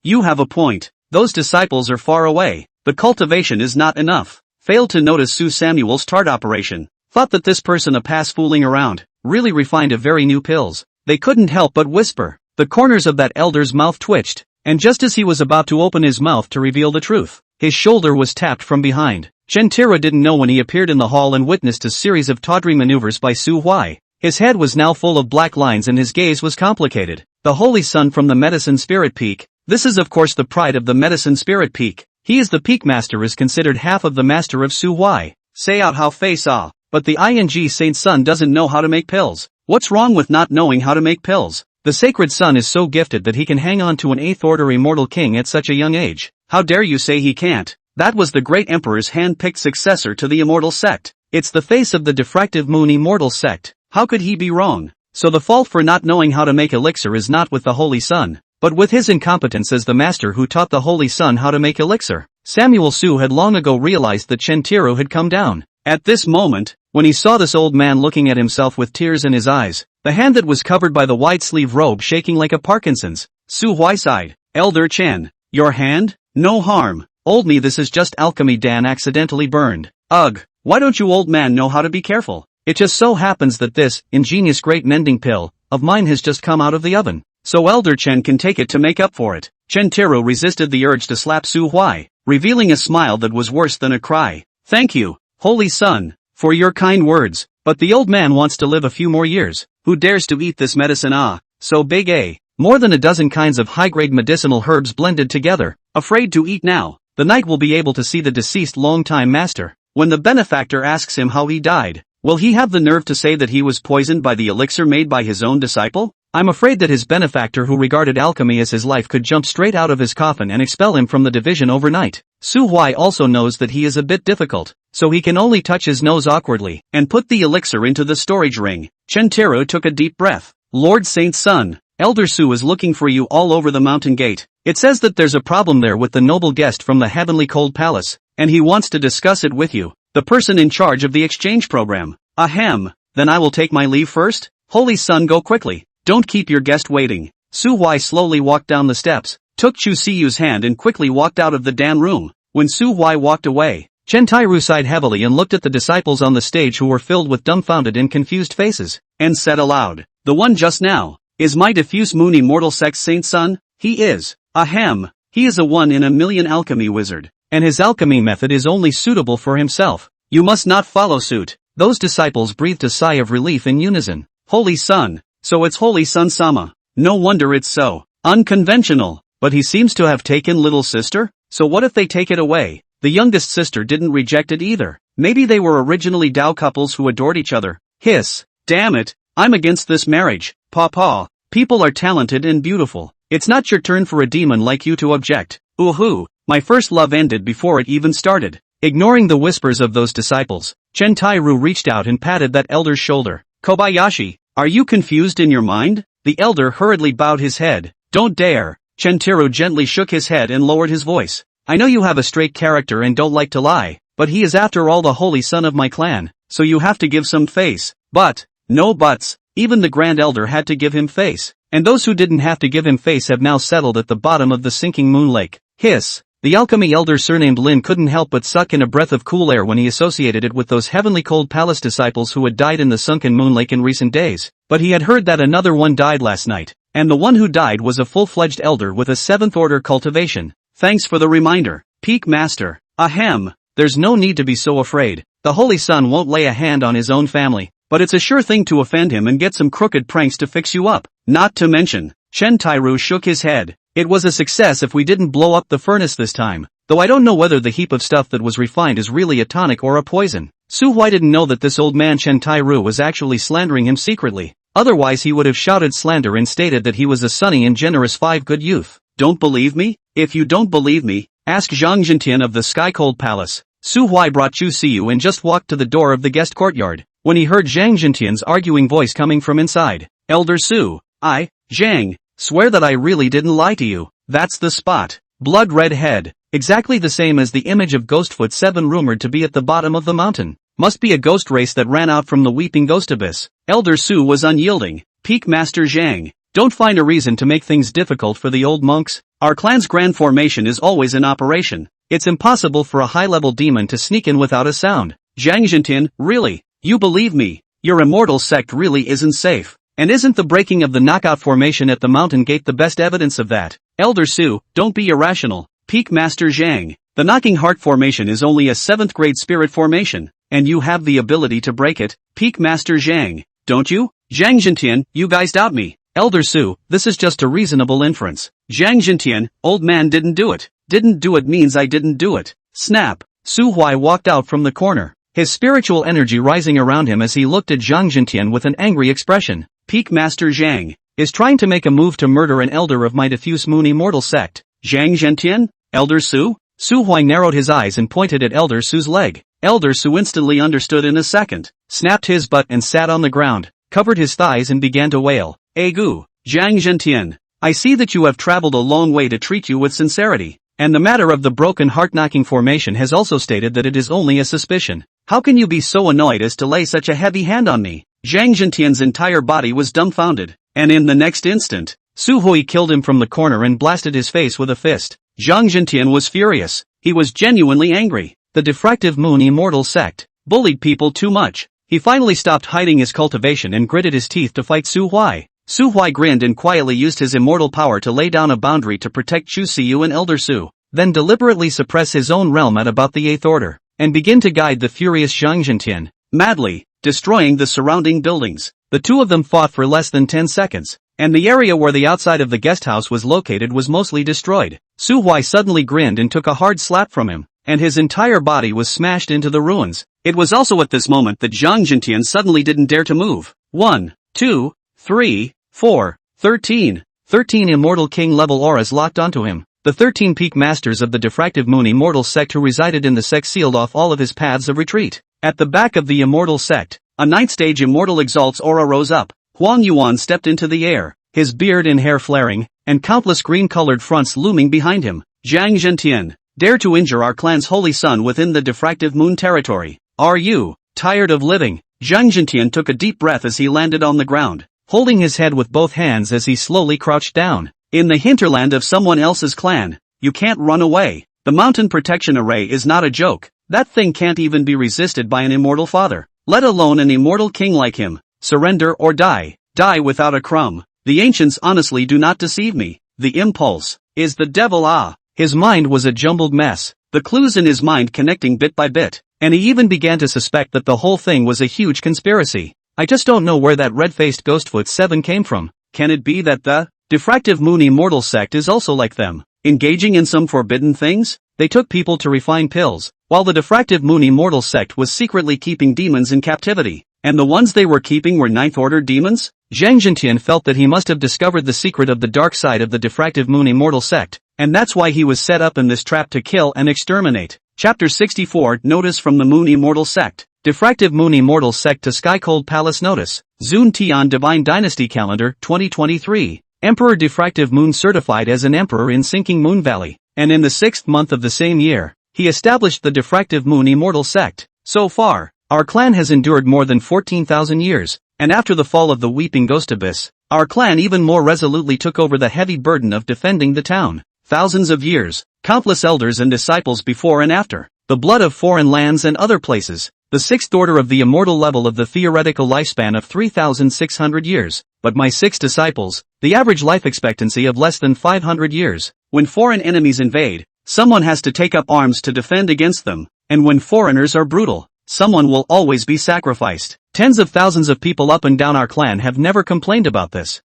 You have a point. Those disciples are far away. The cultivation is not enough. Failed to notice Su Samuel's tart operation. Thought that this person a pass fooling around. Really refined a very new pills. They couldn't help but whisper. The corners of that elder's mouth twitched, and just as he was about to open his mouth to reveal the truth, his shoulder was tapped from behind. Chentira didn't know when he appeared in the hall and witnessed a series of tawdry maneuvers by Su Huai. His head was now full of black lines and his gaze was complicated. The Holy Son from the Medicine Spirit Peak. This is of course the pride of the Medicine Spirit Peak. He is the Peak Master, is considered half of the Master of Su Huai. Say out how face ah. But the ING Saint Son doesn't know how to make pills. What's wrong with not knowing how to make pills? The Sacred Son is so gifted that he can hang on to an 8th order immortal king at such a young age. How dare you say he can't? That was the great emperor's hand-picked successor to the immortal sect. It's the face of the diffractive moon immortal sect. How could he be wrong? So the fault for not knowing how to make elixir is not with the Holy Son, but with his incompetence as the master who taught the Holy Son how to make elixir. Samuel Su had long ago realized that Chentiro had come down. At this moment, when he saw this old man looking at himself with tears in his eyes, the hand that was covered by the wide-sleeve robe shaking like a Parkinson's, Su Huai sighed. Elder Chen, your hand? No harm. Old me, this is just alchemy. Dan accidentally burned. Ugh, why don't you old man know how to be careful? It just so happens that this ingenious great mending pill of mine has just come out of the oven, so Elder Chen can take it to make up for it. Chentiro resisted the urge to slap Su Huai, revealing a smile that was worse than a cry. Thank you, Holy Son, for your kind words, but the old man wants to live a few more years. Who dares to eat this medicine? Ah, so big a. More than a dozen kinds of high-grade medicinal herbs blended together. Afraid to eat now. The knight will be able to see the deceased long-time master. When the benefactor asks him how he died, Will he have the nerve to say that he was poisoned by the elixir made by his own disciple? I'm afraid that his benefactor who regarded alchemy as his life could jump straight out of his coffin and expel him from the division overnight. Su Huai also knows that he is a bit difficult, so he can only touch his nose awkwardly and put the elixir into the storage ring. Chentaro took a deep breath. Lord Saint's son, Elder Su is looking for you all over the mountain gate. It says that there's a problem there with the noble guest from the heavenly cold palace, and he wants to discuss it with you, the person in charge of the exchange program. Ahem, then I will take my leave first? Holy son, go quickly. Don't keep your guest waiting. Su Huai slowly walked down the steps, took Chu Siyu's hand and quickly walked out of the Dan room. When Su Huai walked away, Chen Tairu sighed heavily and looked at the disciples on the stage who were filled with dumbfounded and confused faces, and said aloud, "The one just now, is my diffuse moon immortal sex saint's son? He is. Ahem, he is a 1 in a million alchemy wizard, and his alchemy method is only suitable for himself. You must not follow suit." Those disciples breathed a sigh of relief in unison. Holy son. So it's Holy Son Sama. No wonder it's so unconventional. But he seems to have taken little sister? So what if they take it away? The youngest sister didn't reject it either. Maybe they were originally Dao couples who adored each other. Hiss. Damn it, I'm against this marriage. Pawpaw. People are talented and beautiful. It's not your turn for a demon like you to object. Ooh, my first love ended before it even started. Ignoring the whispers of those disciples, Chen Tairu reached out and patted that elder's shoulder. Kobayashi. Are you confused in your mind? The elder hurriedly bowed his head. Don't dare. Chentaro gently shook his head and lowered his voice. I know you have a straight character and don't like to lie, but he is after all the holy son of my clan, so you have to give some face. But, no buts, even the grand elder had to give him face, and those who didn't have to give him face have now settled at the bottom of the sinking moon lake. Hiss. The alchemy elder surnamed Lin couldn't help but suck in a breath of cool air when he associated it with those heavenly cold palace disciples who had died in the sunken moon lake in recent days. But he had heard that another one died last night, and the one who died was a full-fledged elder with a 7th order cultivation. Thanks for the reminder, Peak Master. Ahem, there's no need to be so afraid. The Holy Son won't lay a hand on his own family, but it's a sure thing to offend him and get some crooked pranks to fix you up. Not to mention, Chen Tairu shook his head. It was a success if we didn't blow up the furnace this time, though I don't know whether the heap of stuff that was refined is really a tonic or a poison. Su Huai didn't know that this old man Chen Tairu was actually slandering him secretly, otherwise he would have shouted slander and stated that he was a sunny and generous 5 good youth. Don't believe me? If you don't believe me, ask Zhang Jintian of the Sky Cold Palace. Su Huai brought Chu Siyu and just walked to the door of the guest courtyard, when he heard Zhang Jintian's arguing voice coming from inside. Elder Su, Zhang, swear that I really didn't lie to you. That's the spot. Blood red head. Exactly the same as the image of Ghostfoot 7 rumored to be at the bottom of the mountain. Must be a ghost race that ran out from the weeping ghost abyss. Elder Su was unyielding. Peak Master Zhang, don't find a reason to make things difficult for the old monks. Our clan's grand formation is always in operation. It's impossible for a high-level demon to sneak in without a sound. Zhang Jintian, really? You believe me? Your immortal sect really isn't safe. And isn't the breaking of the knockout formation at the mountain gate the best evidence of that? Elder Su, don't be irrational. Peak Master Zhang, the knocking heart formation is only a 7th grade spirit formation, and you have the ability to break it. Peak Master Zhang, don't you? Zhang Jintian, you guys doubt me. Elder Su, this is just a reasonable inference. Zhang Jintian, old man didn't do it. Didn't do it means I didn't do it. Snap. Su Huai walked out from the corner, his spiritual energy rising around him as he looked at Zhang Jintian with an angry expression. Peak Master Zhang is trying to make a move to murder an elder of my diffuse moon immortal sect. Zhang Jintian? Elder Su? Su Huai narrowed his eyes and pointed at Elder Su's leg. Elder Su instantly understood in a second, snapped his butt and sat on the ground, covered his thighs and began to wail. Egu, Zhang Jintian, I see that you have traveled a long way to treat you with sincerity, and the matter of the broken heart-knocking formation has also stated that it is only a suspicion. How can you be so annoyed as to lay such a heavy hand on me? Zhang Jintian's entire body was dumbfounded, and in the next instant, Su Hui killed him from the corner and blasted his face with a fist. Zhang Jintian was furious. He was genuinely angry. The diffractive moon immortal sect bullied people too much. He finally stopped hiding his cultivation and gritted his teeth to fight Su Huai. Su Huai grinned and quietly used his immortal power to lay down a boundary to protect Chu Siyu and Elder Su, then deliberately suppress his own realm at about the 8th order, and begin to guide the furious Zhang Jintian, madly, destroying the surrounding buildings. The two of them fought for less than 10 seconds, and the area where the outside of the guest house was located was mostly destroyed. Su Huai suddenly grinned and took a hard slap from him, and his entire body was smashed into the ruins. It was also at this moment that Zhang Jintian suddenly didn't dare to move. 1, 2, 3, 4, 13. 13 immortal king level auras locked onto him. The 13 peak masters of the diffractive moon immortal sect who resided in the sect sealed off all of his paths of retreat. At the back of the immortal sect, a 9th stage immortal exalt's aura rose up. Huang Yuan stepped into the air, his beard and hair flaring, and countless green-colored fronts looming behind him. Zhang Zhentian, dare to injure our clan's holy son within the diffractive moon territory. Are you tired of living? Zhang Zhentian took a deep breath as he landed on the ground, holding his head with both hands as he slowly crouched down. In the hinterland of someone else's clan, you can't run away. The mountain protection array is not a joke. That thing can't even be resisted by an immortal father, let alone an immortal king like him. Surrender or die. Die without a crumb. The ancients honestly do not deceive me. The impulse is the devil. His mind was a jumbled mess, the clues in his mind connecting bit by bit, and he even began to suspect that the whole thing was a huge conspiracy. I just don't know where that red-faced Ghostfoot 7 came from. Can it be that the diffractive moon immortal sect is also like them, engaging in some forbidden things? They took people to refine pills, while the diffractive moon immortal sect was secretly keeping demons in captivity. And the ones they were keeping were 9th order demons? Zhang Zhentian felt that he must have discovered the secret of the dark side of the diffractive moon immortal sect, and that's why he was set up in this trap to kill and exterminate. Chapter 64 Notice from the Moon Immortal Sect. Diffractive Moon Immortal Sect to Sky Cold Palace Notice. Zun Tian Divine Dynasty Calendar 2023. Emperor Diffractive Moon certified as an emperor in Sinking Moon Valley, and in the 6th month of the same year, he established the Diffractive Moon Immortal Sect. So far, our clan has endured more than 14,000 years, and after the fall of the Weeping Ghost Abyss, our clan even more resolutely took over the heavy burden of defending the town. Thousands of years, countless elders and disciples before and after, the blood of foreign lands and other places, the 6th order of the immortal level of the theoretical lifespan of 3,600 years, but my 6 disciples, the average life expectancy of less than 500 years. When foreign enemies invade, someone has to take up arms to defend against them, and when foreigners are brutal, someone will always be sacrificed. Tens of thousands of people up and down our clan have never complained about this.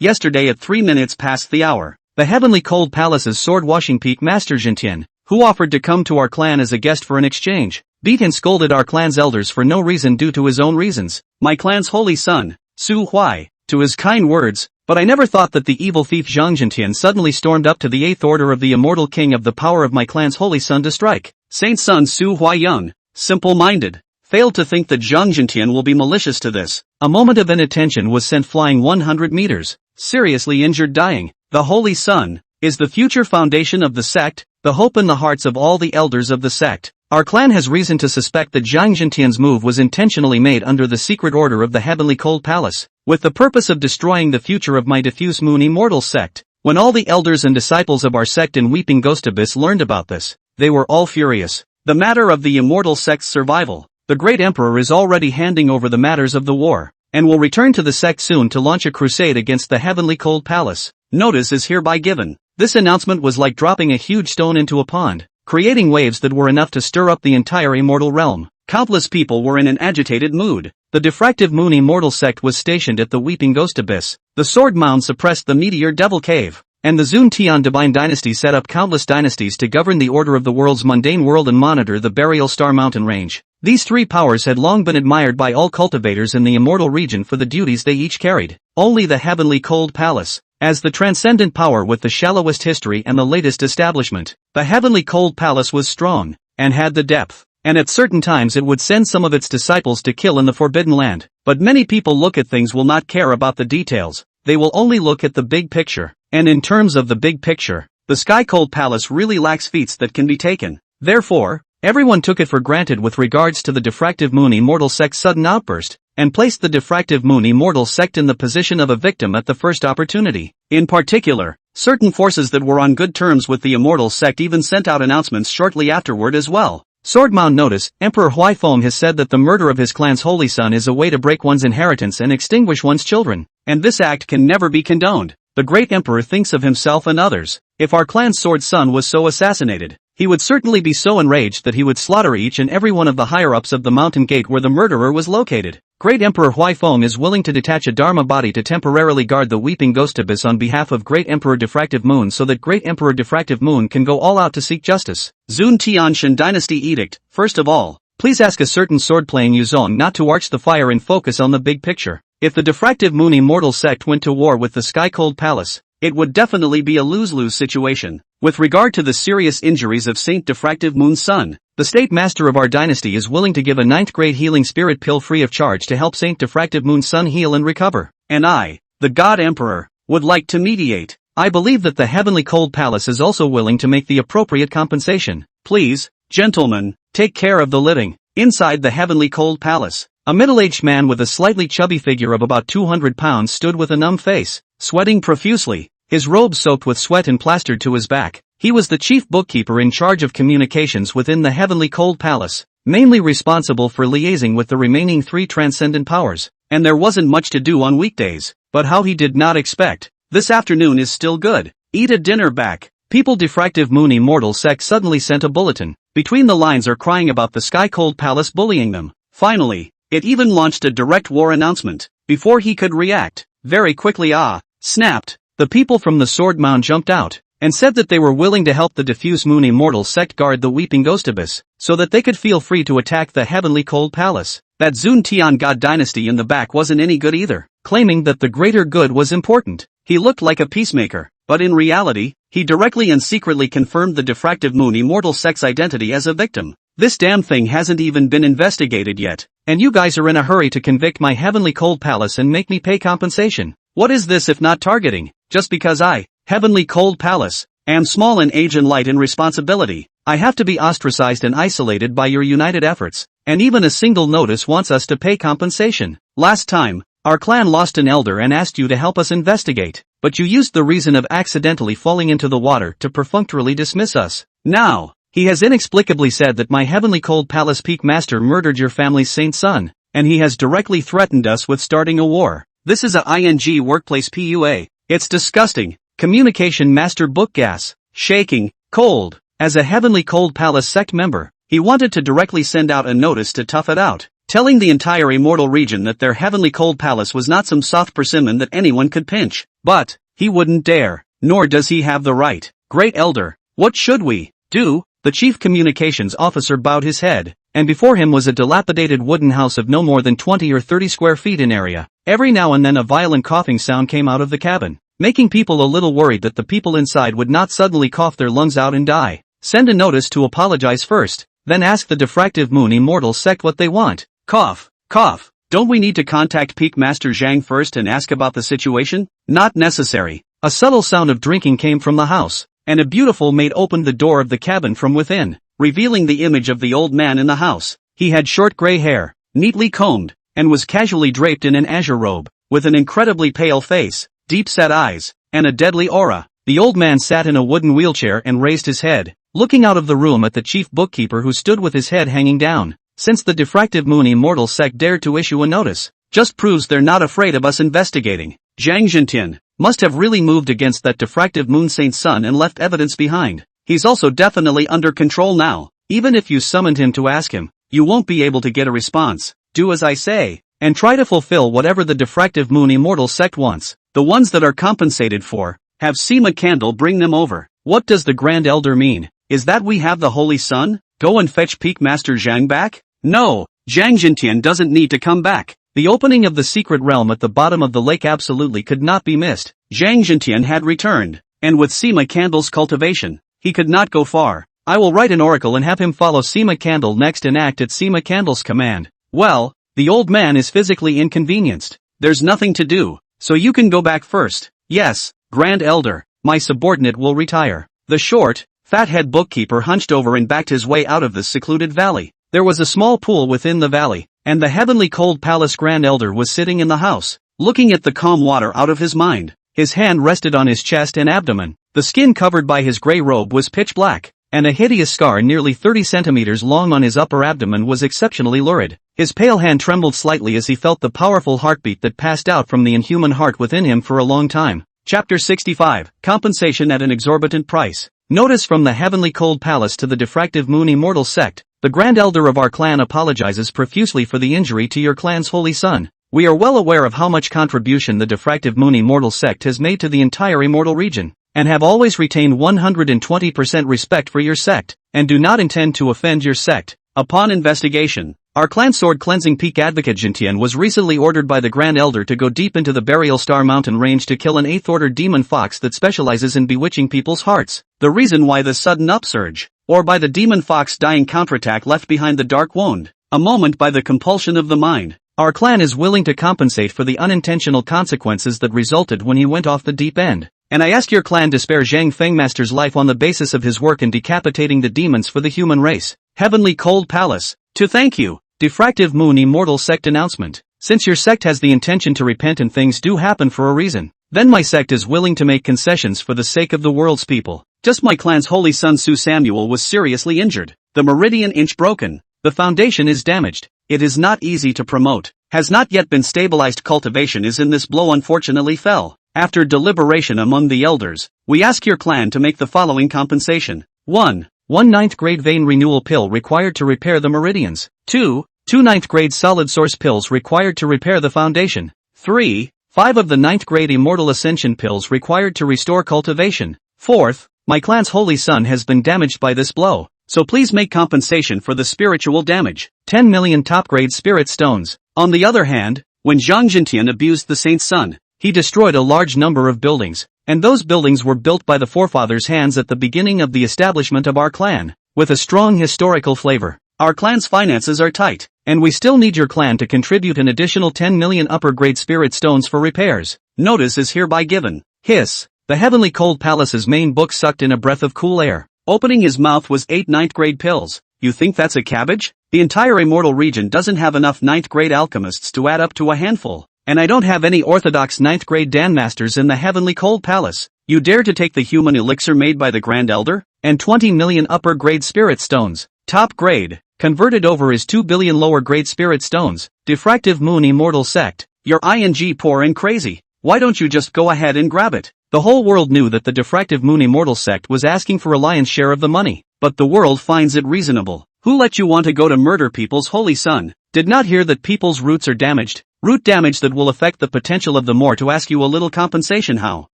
Yesterday at 3 minutes past the hour, the Heavenly Cold Palace's sword-washing peak master Jintian, who offered to come to our clan as a guest for an exchange, beat and scolded our clan's elders for no reason due to his own reasons. My clan's holy son, Su Huai, to his kind words, but I never thought that the evil thief Zhang Jintian suddenly stormed up to the 8th order of the immortal king of the power of my clan's holy son to strike. Saint son Su Huai Young, simple-minded, failed to think that Zhang Jintian will be malicious to this. A moment of inattention was sent flying 100 meters, seriously injured dying. The Holy Son is the future foundation of the sect, the hope in the hearts of all the elders of the sect. Our clan has reason to suspect that Zhang Jintian's move was intentionally made under the secret order of the Heavenly Cold Palace, with the purpose of destroying the future of my diffuse moon immortal sect. When all the elders and disciples of our sect in Weeping Ghost Abyss learned about this, they were all furious. The matter of the immortal sect's survival, the great emperor is already handing over the matters of the war, and will return to the sect soon to launch a crusade against the Heavenly Cold Palace. Notice is hereby given. This announcement was like dropping a huge stone into a pond, creating waves that were enough to stir up the entire immortal realm. Countless people were in an agitated mood. The diffractive moon immortal sect was stationed at the Weeping Ghost Abyss. The Sword Mound suppressed the Meteor Devil Cave, and the Zun Tian Divine Dynasty set up countless dynasties to govern the order of the world's mundane world and monitor the Burial Star Mountain Range. These 3 powers had long been admired by all cultivators in the immortal region for the duties they each carried. Only the Heavenly Cold Palace, as the transcendent power with the shallowest history and the latest establishment, the Heavenly Cold Palace was strong, and had the depth, and at certain times it would send some of its disciples to kill in the Forbidden Land. But many people look at things will not care about the details, they will only look at the big picture. And in terms of the big picture, the Sky Cold Palace really lacks feats that can be taken. Therefore, everyone took it for granted with regards to the diffractive moon immortal sect's sudden outburst, and placed the diffractive moon immortal sect in the position of a victim at the first opportunity. In particular, certain forces that were on good terms with the immortal sect even sent out announcements shortly afterward as well. Sword Mound Notice, Emperor Huaifeng has said that the murder of his clan's holy son is a way to break one's inheritance and extinguish one's children, and this act can never be condoned. The great emperor thinks of himself and others. If our clan's sword son was so assassinated, he would certainly be so enraged that he would slaughter each and every one of the higher-ups of the mountain gate where the murderer was located. Great Emperor Huaifeng is willing to detach a Dharma body to temporarily guard the Weeping Ghost Abyss on behalf of Great Emperor Diffractive Moon so that Great Emperor Diffractive Moon can go all out to seek justice. Zun Tianshan Dynasty Edict. First of all, Please ask a certain sword-playing Yuzong not to arch the fire and focus on the big picture. If the Diffractive Moon Immortal sect went to war with the Sky Cold Palace, it would definitely be a lose-lose situation. With regard to the serious injuries of Saint Diffractive Moon's son, the State Master of our dynasty is willing to give a 9th grade healing spirit pill free of charge to help Saint Diffractive Moon's son heal and recover. And I, the God Emperor, would like to mediate. I believe that the Heavenly Cold Palace is also willing to make the appropriate compensation. Please, gentlemen, take care of the living. Inside the Heavenly Cold Palace, a middle-aged man with a slightly chubby figure of about 200 pounds stood with a numb face, sweating profusely, his robe soaked with sweat and plastered to his back. He was the chief bookkeeper in charge of communications within the Heavenly Cold Palace, mainly responsible for liaising with the remaining 3 transcendent powers, and there wasn't much to do on weekdays, but how he did not expect. This afternoon is still good. Eat a dinner back. People Diffractive Moon Immortal sect suddenly sent a bulletin. Between the lines are crying about the Sky Cold Palace bullying them. Finally, it even launched a direct war announcement. Before he could react, very quickly snapped. The people from the Sword Mound jumped out, and said that they were willing to help the Diffuse Moon Immortal sect guard the Weeping Ghost Abyss, so that they could feel free to attack the Heavenly Cold Palace. That Zun Tian God dynasty in the back wasn't any good either, claiming that the greater good was important. He looked like a peacemaker, but in reality, he directly and secretly confirmed the Diffractive Moon Immortal sect's identity as a victim. This damn thing hasn't even been investigated yet, and you guys are in a hurry to convict my Heavenly Cold Palace and make me pay compensation. What is this if not targeting? Just because I, Heavenly Cold Palace, am small in age and light in responsibility, I have to be ostracized and isolated by your united efforts, and even a single notice wants us to pay compensation. Last time, our clan lost an elder and asked you to help us investigate, but you used the reason of accidentally falling into the water to perfunctorily dismiss us. Now, he has inexplicably said that my Heavenly Cold Palace Peak Master murdered your family's saint son, and he has directly threatened us with starting a war. This is a ING workplace PUA. It's disgusting. Communication Master Book Gas, shaking, cold. As a Heavenly Cold Palace sect member, he wanted to directly send out a notice to tough it out, telling the entire Immortal region that their Heavenly Cold Palace was not some soft persimmon that anyone could pinch. But, he wouldn't dare, nor does he have the right. Great Elder, what should we do? The chief communications officer bowed his head, and before him was a dilapidated wooden house of no more than 20 or 30 square feet in area. Every now and then a violent coughing sound came out of the cabin, making people a little worried that the people inside would not suddenly cough their lungs out and die. Send a notice to apologize first, then ask the Diffractive Moon Immortal sect what they want. Cough, cough. Don't we need to contact Peak Master Zhang first and ask about the situation? Not necessary. A subtle sound of drinking came from the house, and a beautiful maid opened the door of the cabin from within, revealing the image of the old man in the house. He had short gray hair, neatly combed, and was casually draped in an azure robe, with an incredibly pale face, deep-set eyes, and a deadly aura. The old man sat in a wooden wheelchair and raised his head, looking out of the room at the chief bookkeeper who stood with his head hanging down. Since the Diffractive Moon Immortal sect dared to issue a notice, just proves they're not afraid of us investigating. Zhang Jintian must have really moved against that Diffractive Moon Saint's son and left evidence behind. He's also definitely under control now. Even if you summoned him to ask him, you won't be able to get a response. Do as I say, and try to fulfill whatever the Diffractive Moon Immortal sect wants. The ones that are compensated for, have Sima Candle bring them over. What does the Grand Elder mean? Is that we have the Holy Sun? Go and fetch Peak Master Zhang back? No, Zhang Jintian doesn't need to come back. The opening of the secret realm at the bottom of the lake absolutely could not be missed. Zhang Jintian had returned, and with Sima Candle's cultivation, he could not go far. I will write an oracle and have him follow Sima Candle next and act at Sima Candle's command. Well, the old man is physically inconvenienced. There's nothing to do, so you can go back first. Yes, Grand Elder, my subordinate will retire. The short, fat-head bookkeeper hunched over and backed his way out of the secluded valley. There was a small pool within the valley, and the Heavenly Cold Palace Grand Elder was sitting in the house, looking at the calm water out of his mind. His hand rested on his chest and abdomen. The skin covered by his gray robe was pitch black, and a hideous scar nearly 30 centimeters long on his upper abdomen was exceptionally lurid. His pale hand trembled slightly as he felt the powerful heartbeat that passed out from the inhuman heart within him for a long time. Chapter 65, Compensation at an Exorbitant Price. Notice from the Heavenly Cold Palace to the Diffractive Moon Immortal sect. The Grand Elder of our clan apologizes profusely for the injury to your clan's holy son. We are well aware of how much contribution the Diffractive Moon Immortal sect has made to the entire Immortal region, and have always retained 120% respect for your sect, and do not intend to offend your sect. Upon investigation, our clan sword cleansing peak advocate Jintian was recently ordered by the Grand Elder to go deep into the Burial Star Mountain range to kill an 8th Order demon fox that specializes in bewitching people's hearts. The reason why this sudden upsurge, or by the demon fox dying counterattack left behind the dark wound, a moment by the compulsion of the mind. Our clan is willing to compensate for the unintentional consequences that resulted when he went off the deep end. And I ask your clan to spare Zhang Fengmaster's life on the basis of his work in decapitating the demons for the human race. Heavenly Cold Palace. To thank you. Diffractive Moon Immortal Sect Announcement. Since your sect has the intention to repent and things do happen for a reason, then my sect is willing to make concessions for the sake of the world's people. Just my clan's holy son Su Samuel was seriously injured. The meridian inch broken. The foundation is damaged. It is not easy to promote. Has not yet been stabilized. Cultivation is in this blow unfortunately fell. After deliberation among the elders, we ask your clan to make the following compensation. 1. 1 9th grade vein renewal pill required to repair the meridians. 2. 2 9th grade solid source pills required to repair the foundation. 3. 5 of the 9th grade immortal ascension pills required to restore cultivation. 4th, my clan's holy son has been damaged by this blow, so please make compensation for the spiritual damage. 10 million top grade spirit stones. On the other hand, when Zhang Jintian abused the saint's son, he destroyed a large number of buildings, and those buildings were built by the forefathers' hands at the beginning of the establishment of our clan, with a strong historical flavor. Our clan's finances are tight, and we still need your clan to contribute an additional 10 million upper-grade spirit stones for repairs. Notice is hereby given. Hiss. The Heavenly Cold Palace's main book sucked in a breath of cool air. Opening his mouth was 8 9th grade pills. You think that's a cabbage? The entire immortal region doesn't have enough 9th grade alchemists to add up to a handful. And I don't have any orthodox 9th grade Dan Masters in the Heavenly Cold Palace. You dare to take the human elixir made by the Grand Elder? And 20 million upper grade spirit stones. Top grade. Converted over is 2 billion lower grade spirit stones. Diffractive Moon Immortal Sect. You're ing poor and crazy. Why don't you just go ahead and grab it? The whole world knew that the Diffractive Moon Immortal Sect was asking for a lion's share of the money. But the world finds it reasonable. Who let you want to go to murder people's holy son? Did not hear that people's roots are damaged. Root damage that will affect the potential of the more to ask you a little compensation how.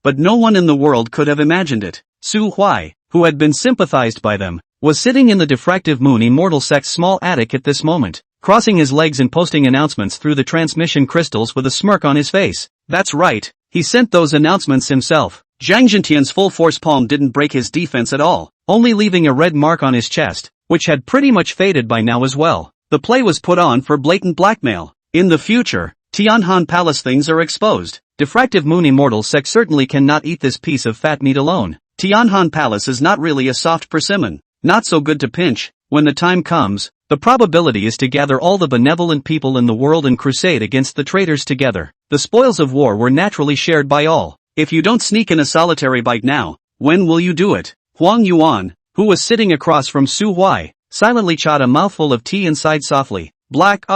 But no one in the world could have imagined it. Su Huai, who had been sympathized by them, was sitting in the Diffractive Moon Immortal Sect's small attic at this moment, crossing his legs and posting announcements through the transmission crystals with a smirk on his face. That's right, he sent those announcements himself. Zhang Jintian's full force palm didn't break his defense at all, only leaving a red mark on his chest, which had pretty much faded by now as well. The play was put on for blatant blackmail. In the future, Tianhan Palace things are exposed. Diffractive Moon Immortal Sect certainly cannot eat this piece of fat meat alone. Tianhan Palace is not really a soft persimmon, not so good to pinch. When the time comes, the probability is to gather all the benevolent people in the world and crusade against the traitors together. The spoils of war were naturally shared by all. If you don't sneak in a solitary bite now, when will you do it? Huang Yuan, who was sitting across from Su Huai, silently chawed a mouthful of tea and sighed softly. Black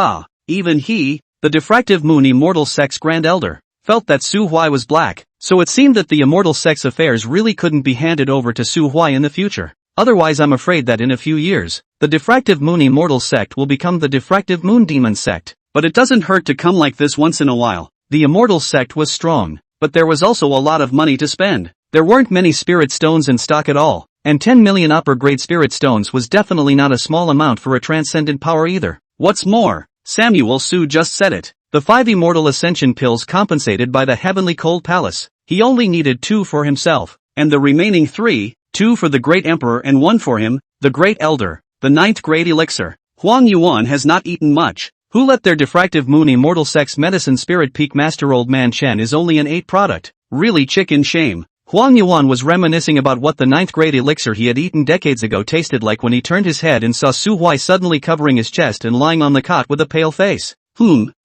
even he, the Diffractive Moon Immortal Sect's Grand Elder, felt that Su Huai was black, so it seemed that the Immortal Sect's affairs really couldn't be handed over to Su Huai in the future. Otherwise I'm afraid that in a few years, the Diffractive Moon Immortal Sect will become the Diffractive Moon Demon Sect. But it doesn't hurt to come like this once in a while. The Immortal Sect was strong, but there was also a lot of money to spend. There weren't many spirit stones in stock at all, and 10 million upper grade spirit stones was definitely not a small amount for a transcendent power either. What's more, Samuel Su just said it. The 5 immortal ascension pills compensated by the Heavenly Cold Palace. He only needed 2 for himself, and the remaining 3, 2 for the Great Emperor and 1 for him, the Great Elder, the 9th grade elixir. Huang Yuan has not eaten much. Who let their Diffractive Moon Immortal Sect's medicine spirit peak master Old Man Chen is only an 8 product. Really chicken shame. Huang Yuan was reminiscing about what the 9th grade elixir he had eaten decades ago tasted like when he turned his head and saw Su Huai suddenly covering his chest and lying on the cot with a pale face.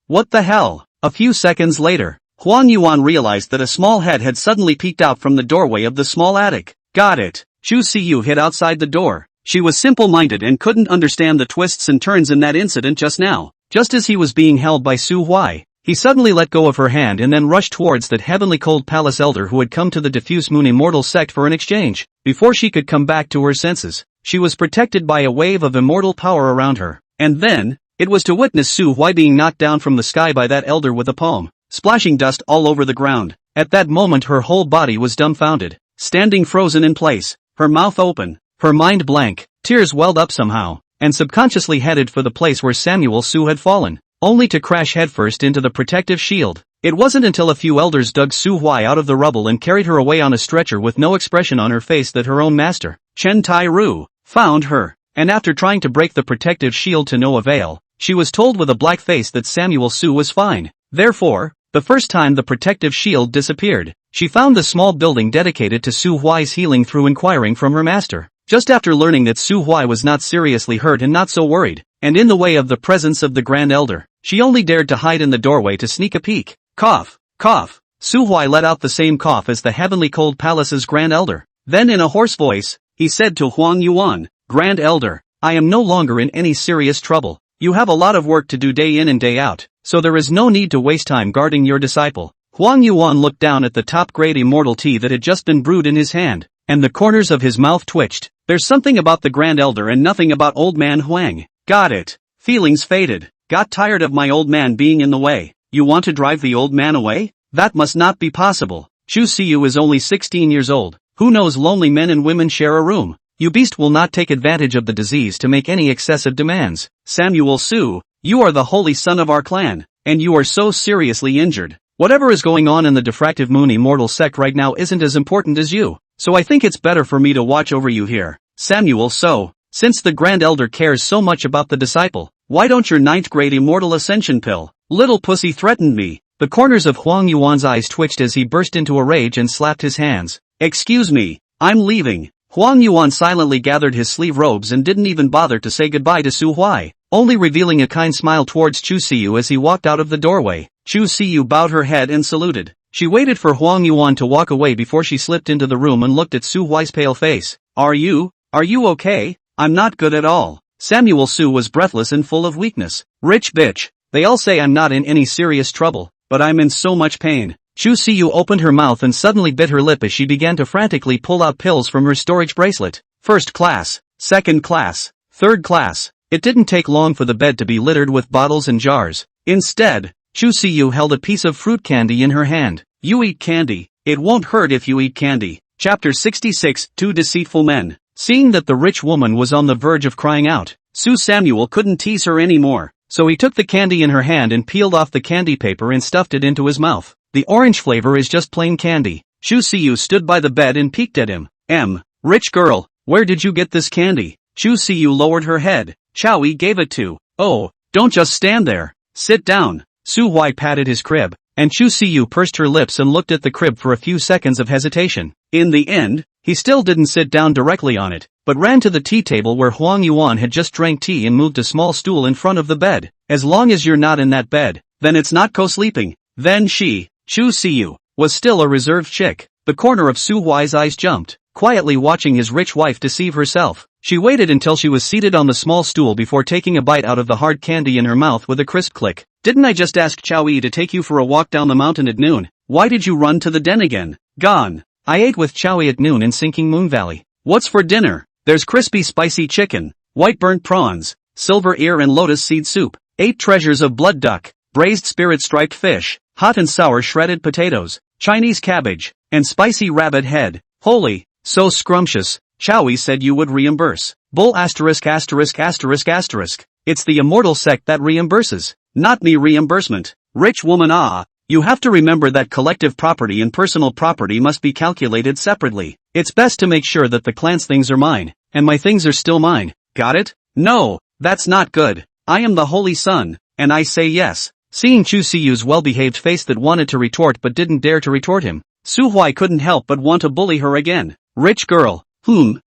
What the hell? A few seconds later, Huang Yuan realized that a small head had suddenly peeked out from the doorway of the small attic. Got it. Chu Siyu hid outside the door. She was simple-minded and couldn't understand the twists and turns in that incident just now. Just as he was being held by Su Huai, he suddenly let go of her hand and then rushed towards that Heavenly Cold Palace elder who had come to the Diffuse Moon Immortal Sect for an exchange. Before she could come back to her senses, she was protected by a wave of immortal power around her. And then, it was to witness Su Huai being knocked down from the sky by that elder with a palm, splashing dust all over the ground. At that moment her whole body was dumbfounded, standing frozen in place, her mouth open, her mind blank. Tears welled up somehow, and subconsciously headed for the place where Samuel Su had fallen, only to crash headfirst into the protective shield. It wasn't until a few elders dug Su Huai out of the rubble and carried her away on a stretcher with no expression on her face that her own master, Chen Tai Ru, found her, and after trying to break the protective shield to no avail, she was told with a black face that Samuel Su was fine. Therefore, the first time the protective shield disappeared, she found the small building dedicated to Su Huai's healing through inquiring from her master. Just after learning that Su Huai was not seriously hurt and not so worried, and in the way of the presence of the Grand Elder, she only dared to hide in the doorway to sneak a peek. Cough, cough. Su Huai let out the same cough as the Heavenly Cold Palace's Grand Elder. Then in a hoarse voice, he said to Huang Yuan, Grand Elder, I am no longer in any serious trouble. You have a lot of work to do day in and day out, so there is no need to waste time guarding your disciple. Huang Yuan looked down at the top-grade immortal tea that had just been brewed in his hand, and the corners of his mouth twitched. There's something about the Grand Elder and nothing about Old Man Huang. Got it. Feelings faded. Got tired of my old man being in the way. You want to drive the old man away? That must not be possible. Chu Siyu is only 16 years old. Who knows, lonely men and women share a room. You beast will not take advantage of the disease to make any excessive demands. Samuel Su, you are the holy son of our clan, and you are so seriously injured. Whatever is going on in the diffractive moon immortal sect right now isn't as important as you, so I think it's better for me to watch over you here. Samuel So, since the Grand Elder cares so much about the disciple, why don't your 9th grade immortal ascension pill? Little pussy threatened me. The corners of Huang Yuan's eyes twitched as he burst into a rage and slapped his hands. Excuse me, I'm leaving. Huang Yuan silently gathered his sleeve robes and didn't even bother to say goodbye to Su Huai, only revealing a kind smile towards Chu Siyu as he walked out of the doorway. Chu Siyu bowed her head and saluted. She waited for Huang Yuan to walk away before she slipped into the room and looked at Su Huai's pale face. Are you okay? I'm not good at all. Samuel Su was breathless and full of weakness. Rich bitch. They all say I'm not in any serious trouble, but I'm in so much pain. Chu Siyu opened her mouth and suddenly bit her lip as she began to frantically pull out pills from her storage bracelet. First class, second class, third class. It didn't take long for the bed to be littered with bottles and jars. Instead, Chu Siyu held a piece of fruit candy in her hand. You eat candy. It won't hurt if you eat candy. Chapter 66, Two Deceitful Men. Seeing that the rich woman was on the verge of crying out, Su Samuel couldn't tease her anymore, so he took the candy in her hand and peeled off the candy paper and stuffed it into his mouth. The orange flavor is just plain candy. Chu Siyu stood by the bed and peeked at him. Rich girl, where did you get this candy? Chu Siyu lowered her head. Chowie gave it to. Oh, don't just stand there. Sit down. Su Huai patted his crib, and Chu Siyu pursed her lips and looked at the crib for a few seconds of hesitation. In the end, he still didn't sit down directly on it, but ran to the tea table where Huang Yuan had just drank tea and moved a small stool in front of the bed. As long as you're not in that bed, then it's not co-sleeping. Then she, Chu Siyu, was still a reserved chick. The corner of Su Huai's eyes jumped, quietly watching his rich wife deceive herself. She waited until she was seated on the small stool before taking a bite out of the hard candy in her mouth with a crisp click. Didn't I just ask Chowie to take you for a walk down the mountain at noon? Why did you run to the den again? Gone. I ate with Chowie at noon in Sinking Moon Valley. What's for dinner? There's crispy spicy chicken, white burnt prawns, silver ear and lotus seed soup, 8 treasures of blood duck, braised spirit striped fish, hot and sour shredded potatoes, Chinese cabbage, and spicy rabbit head. Holy, so scrumptious. Chowie said you would reimburse. Bull asterisk asterisk asterisk asterisk. It's the immortal sect that reimburses, not me reimbursement. Rich woman you have to remember that collective property and personal property must be calculated separately. It's best to make sure that the clan's things are mine, and my things are still mine. Got it? No, that's not good. I am the Holy Son, and I say yes. Seeing Chu Siyu's well-behaved face that wanted to retort but didn't dare to retort him, Su Huai couldn't help but want to bully her again. Rich girl.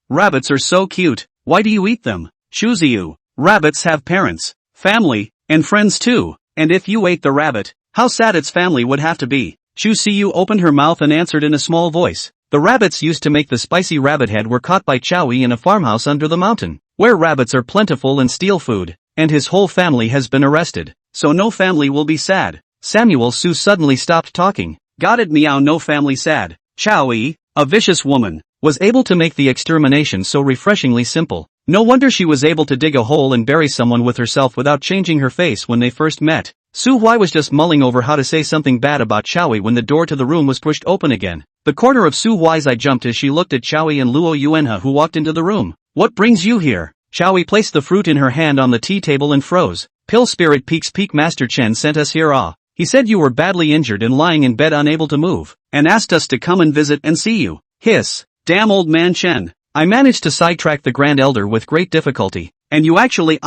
Rabbits are so cute. Why do you eat them? Chu Siyu. Rabbits have parents, family, and friends too. And if you ate the rabbit, how sad its family would have to be. Chu Siyu opened her mouth and answered in a small voice. The rabbits used to make the spicy rabbit head were caught by Chowie in a farmhouse under the mountain, where rabbits are plentiful and steal food, and his whole family has been arrested. So no family will be sad. Samuel Su suddenly stopped talking. Got it, meow, no family sad. Chowie, a vicious woman, was able to make the extermination so refreshingly simple. No wonder she was able to dig a hole and bury someone with herself without changing her face when they first met. Su Huai was just mulling over how to say something bad about Chowie when the door to the room was pushed open again. The corner of Su Huai's eye jumped as she looked at Chowie and Luo Yuanhe who walked into the room. What brings you here? Xiaoyi placed the fruit in her hand on the tea table and froze. Pill Spirit Peak's Peak Master Chen sent us here. He said you were badly injured and lying in bed unable to move, and asked us to come and visit and see you. Hiss. Damn old man Chen. I managed to sidetrack the Grand Elder with great difficulty, and you actually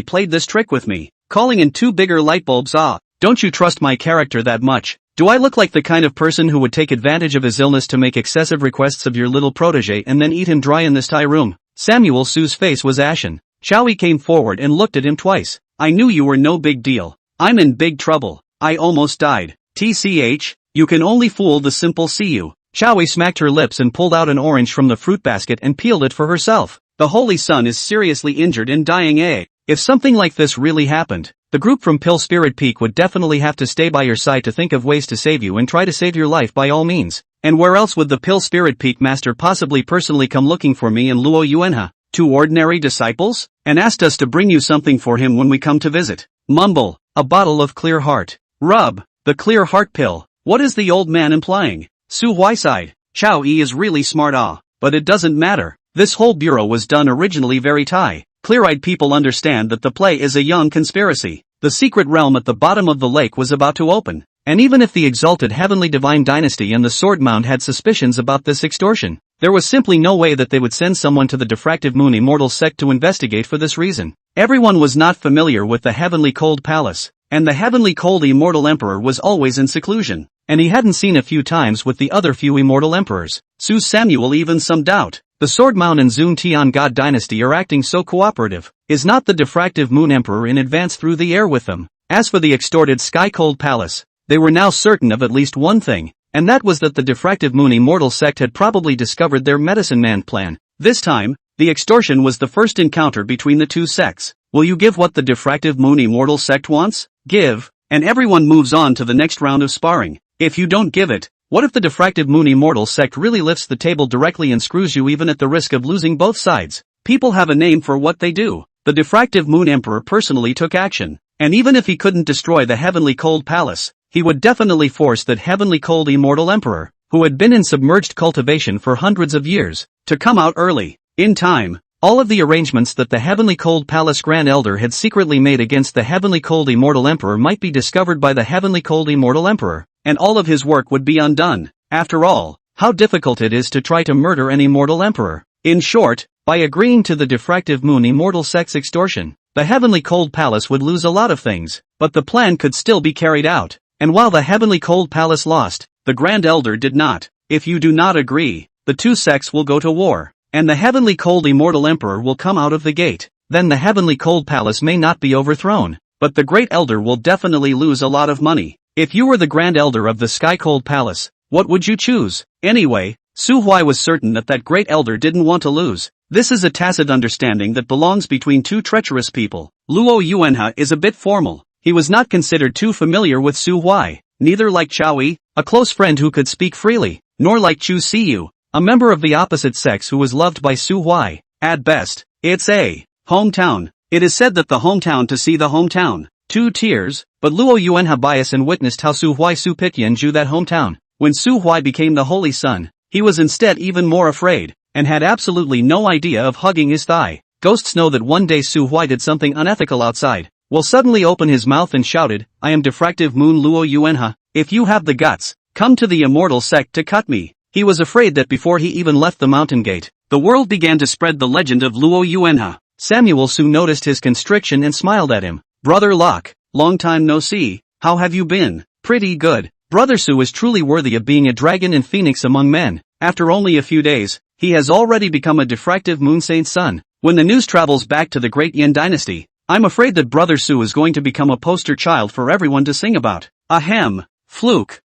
played this trick with me, calling in 2 bigger light bulbs. Don't you trust my character that much? Do I look like the kind of person who would take advantage of his illness to make excessive requests of your little protege and then eat him dry in this Thai room? Samuel Su's face was ashen. Xiaoyi came forward and looked at him twice. I knew you were no big deal. I'm in big trouble. I almost died. TCH, you can only fool the simple. See you. Xiaoyi smacked her lips and pulled out an orange from the fruit basket and peeled it for herself. The Holy Sun is seriously injured and dying. If something like this really happened, the group from Pill Spirit Peak would definitely have to stay by your side to think of ways to save you and try to save your life by all means. And where else would the Pill Spirit Peak master possibly personally come looking for me and Luo Yuanhe, 2 ordinary disciples? And asked us to bring you something for him when we come to visit. Mumble. A bottle of clear heart. Rub. The clear heart pill. What is the old man implying? Su Huai sighed. Xiaoyi is really smart. But it doesn't matter. This whole bureau was done originally very Thai. Clear-eyed people understand that the play is a young conspiracy. The secret realm at the bottom of the lake was about to open. And even if the exalted heavenly divine dynasty and the sword mound had suspicions about this extortion, there was simply no way that they would send someone to the diffractive moon immortal sect to investigate for this reason. Everyone was not familiar with the heavenly cold palace, and the heavenly cold immortal emperor was always in seclusion, and he hadn't seen a few times with the other few immortal emperors. Su Samuel even some doubt. The Sword Mound and Zun Tian God dynasty are acting so cooperative. Is not the diffractive moon emperor in advance through the air with them? As for the extorted sky cold palace, they were now certain of at least one thing, and that was that the diffractive moon immortal sect had probably discovered their medicine man plan. This time, the extortion was the first encounter between the two sects. Will you give what the diffractive moon immortal sect wants? Give, and everyone moves on to the next round of sparring. If you don't give it, what if the diffractive moon immortal sect really lifts the table directly and screws you even at the risk of losing both sides? People have a name for what they do. The diffractive moon emperor personally took action, and even if he couldn't destroy the heavenly cold palace, he would definitely force that heavenly cold immortal emperor, who had been in submerged cultivation for hundreds of years, to come out early. In time, all of the arrangements that the heavenly cold palace grand elder had secretly made against the heavenly cold immortal emperor might be discovered by the heavenly cold immortal emperor, and all of his work would be undone. After all, how difficult it is to try to murder an immortal emperor. In short, by agreeing to the diffractive moon immortal sect's extortion, the heavenly cold palace would lose a lot of things, but the plan could still be carried out. And while the heavenly cold palace lost, the grand elder did not. If you do not agree, the two sects will go to war, and the heavenly cold immortal emperor will come out of the gate. Then the heavenly cold palace may not be overthrown, but the great elder will definitely lose a lot of money. If you were the grand elder of the sky cold palace, what would you choose? Anyway, Su Huai was certain that that great elder didn't want to lose. This is a tacit understanding that belongs between two treacherous people. Luo Yuanhe is a bit formal. He was not considered too familiar with Su Huai, neither like Xiaoyi, a close friend who could speak freely, nor like Chu Siyu, a member of the opposite sex who was loved by Su Huai. At best, it's a hometown. It is said that the hometown to see the hometown. 2 tears, but Luo Yuanhe biased and witnessed how Su Huai Su Pityan drew that hometown. When Su Huai became the Holy Sun, he was instead even more afraid, and had absolutely no idea of hugging his thigh. Ghosts know that one day Su Huai did something unethical outside, will suddenly open his mouth and shouted, I am diffractive moon Luo Yuanhe, if you have the guts, come to the immortal sect to cut me. He was afraid that before he even left the mountain gate, the world began to spread the legend of Luo Yuanhe. Samuel Su noticed his constriction and smiled at him. Brother Locke, long time no see, how have you been? Pretty good. Brother Su is truly worthy of being a dragon and phoenix among men. After only a few days, he has already become a diffractive moon saint's son. When the news travels back to the great Yin dynasty, I'm afraid that Brother Su is going to become a poster child for everyone to sing about. Ahem. Fluke.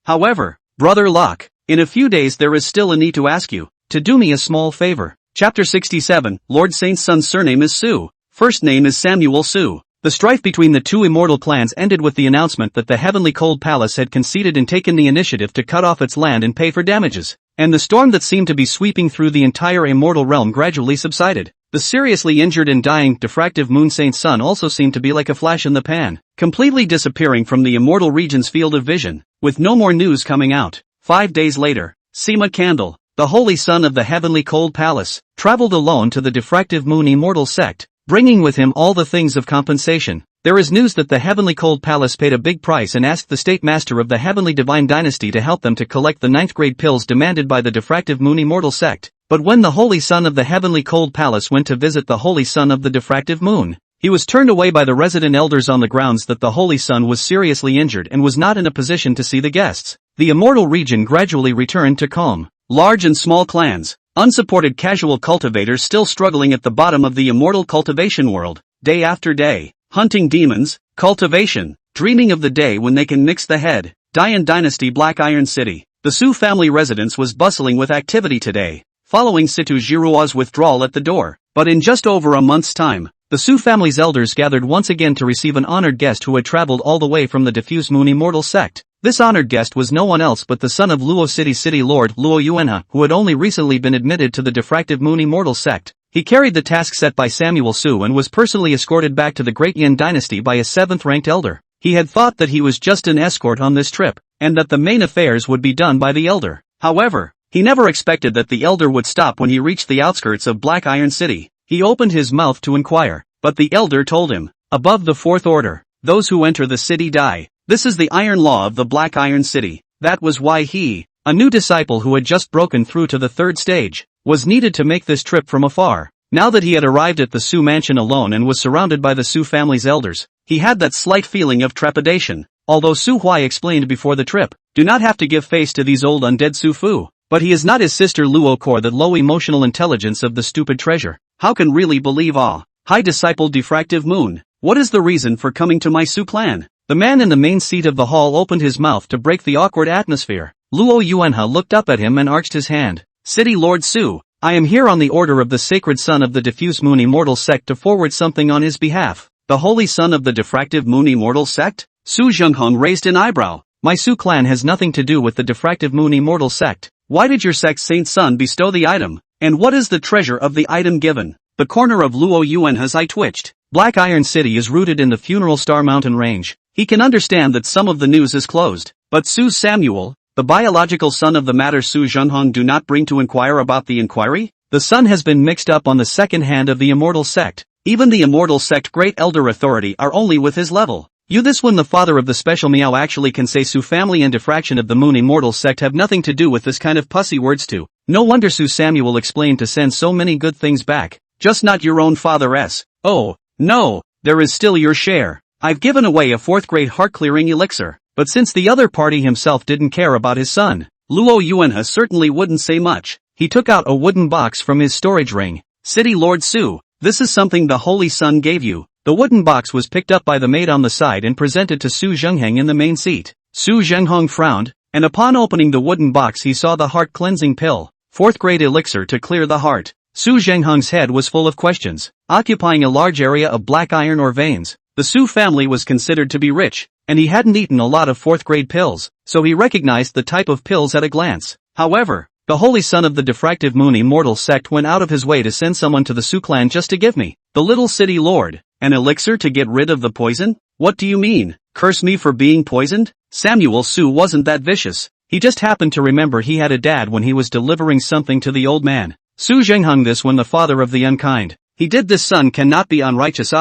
However, Brother Locke, in a few days there is still a need to ask you to do me a small favor. Chapter 67, Lord Saint's son's surname is Su. First name is Samuel Su. The strife between the two immortal clans ended with the announcement that the heavenly cold palace had conceded and taken the initiative to cut off its land and pay for damages, and the storm that seemed to be sweeping through the entire immortal realm gradually subsided. The seriously injured and dying diffractive moon saint's son also seemed to be like a flash in the pan, completely disappearing from the immortal region's field of vision, with no more news coming out. 5 days later, Sima Candle. the holy son of the heavenly cold palace, traveled alone to the diffractive moon immortal sect, bringing with him all the things of compensation. There is news that the heavenly cold palace paid a big price and asked the state master of the heavenly divine dynasty to help them to collect the 9th grade pills demanded by the diffractive moon immortal sect. But when the holy son of the heavenly cold palace went to visit the holy son of the diffractive moon, he was turned away by the resident elders on the grounds that the holy son was seriously injured and was not in a position to see the guests. The immortal region gradually returned to calm. Large and small clans, unsupported casual cultivators still struggling at the bottom of the immortal cultivation world, day after day, hunting demons, cultivation, dreaming of the day when they can mix the head, Dian Dynasty Black Iron City. The Su family residence was bustling with activity today, following Situ Jirua's withdrawal at the door. But in just over a month's time, the Su family's elders gathered once again to receive an honored guest who had traveled all the way from the diffuse moon immortal sect. This honored guest was no one else but the son of Luo City Lord Luo Yuanha, who had only recently been admitted to the diffractive moon immortal sect. He carried the task set by Samuel Su and was personally escorted back to the Great Yin dynasty by a 7th-ranked elder. He had thought that he was just an escort on this trip, and that the main affairs would be done by the elder. However, he never expected that the elder would stop when he reached the outskirts of Black Iron City. He opened his mouth to inquire, but the elder told him, above the 4th order, those who enter the city die. This is the iron law of the Black Iron City. That was why he, a new disciple who had just broken through to the 3rd stage, was needed to make this trip from afar. Now that he had arrived at the Su mansion alone and was surrounded by the Su family's elders, he had that slight feeling of trepidation. Although Su Huai explained before the trip, do not have to give face to these old undead Su Fu. But he is not his sister Luo Kor, that low emotional intelligence of the stupid treasure. How can really believe High disciple diffractive moon, what is the reason for coming to my Su clan? The man in the main seat of the hall opened his mouth to break the awkward atmosphere. Luo Yuanha looked up at him and arched his hand. City Lord Su, I am here on the order of the sacred son of the diffuse moon immortal sect to forward something on his behalf. The holy son of the diffractive moon immortal sect? Su Zhenghong raised an eyebrow. My Su clan has nothing to do with the diffractive moon immortal sect. Why did your sect's saint son bestow the item? And what is the treasure of the item given? The corner of Luo Yuanha's eye twitched. Black Iron City is rooted in the Funeral Star Mountain Range. He can understand that some of the news is closed. But Su Samuel, the biological son of the matter Su Zhenghong, do not bring to inquire about the inquiry? The son has been mixed up on the second hand of the immortal sect. Even the immortal sect great elder authority are only with his level. This when the father of the special meow actually can say Su family and diffraction of the moon immortal sect have nothing to do with this kind of pussy words too. No wonder Su Samuel explained to send so many good things back. Just not your own father's. Oh, no, there is still your share. I've given away a 4th grade heart-clearing elixir. But since the other party himself didn't care about his son, Luo Yuanha certainly wouldn't say much. He took out a wooden box from his storage ring. City Lord Su, this is something the Holy Son gave you. The wooden box was picked up by the maid on the side and presented to Su Zhenghong in the main seat. Su Zhenghong frowned, and upon opening the wooden box he saw the heart-cleansing pill, 4th grade elixir to clear the heart. Su Zhenghong's head was full of questions, occupying a large area of black iron or veins. The Su family was considered to be rich, and he hadn't eaten a lot of 4th grade pills, so he recognized the type of pills at a glance. However, the holy son of the diffractive moon immortal sect went out of his way to send someone to the Su clan just to give me, the little city lord, an elixir to get rid of the poison? What do you mean? Curse me for being poisoned? Samuel Su wasn't that vicious. He just happened to remember he had a dad when he was delivering something to the old man. Su Zhenghong this when the father of the unkind. He did this son cannot be unrighteous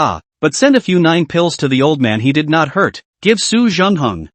but send a few 9 pills to the old man he did not hurt. Give Su Zhenghong.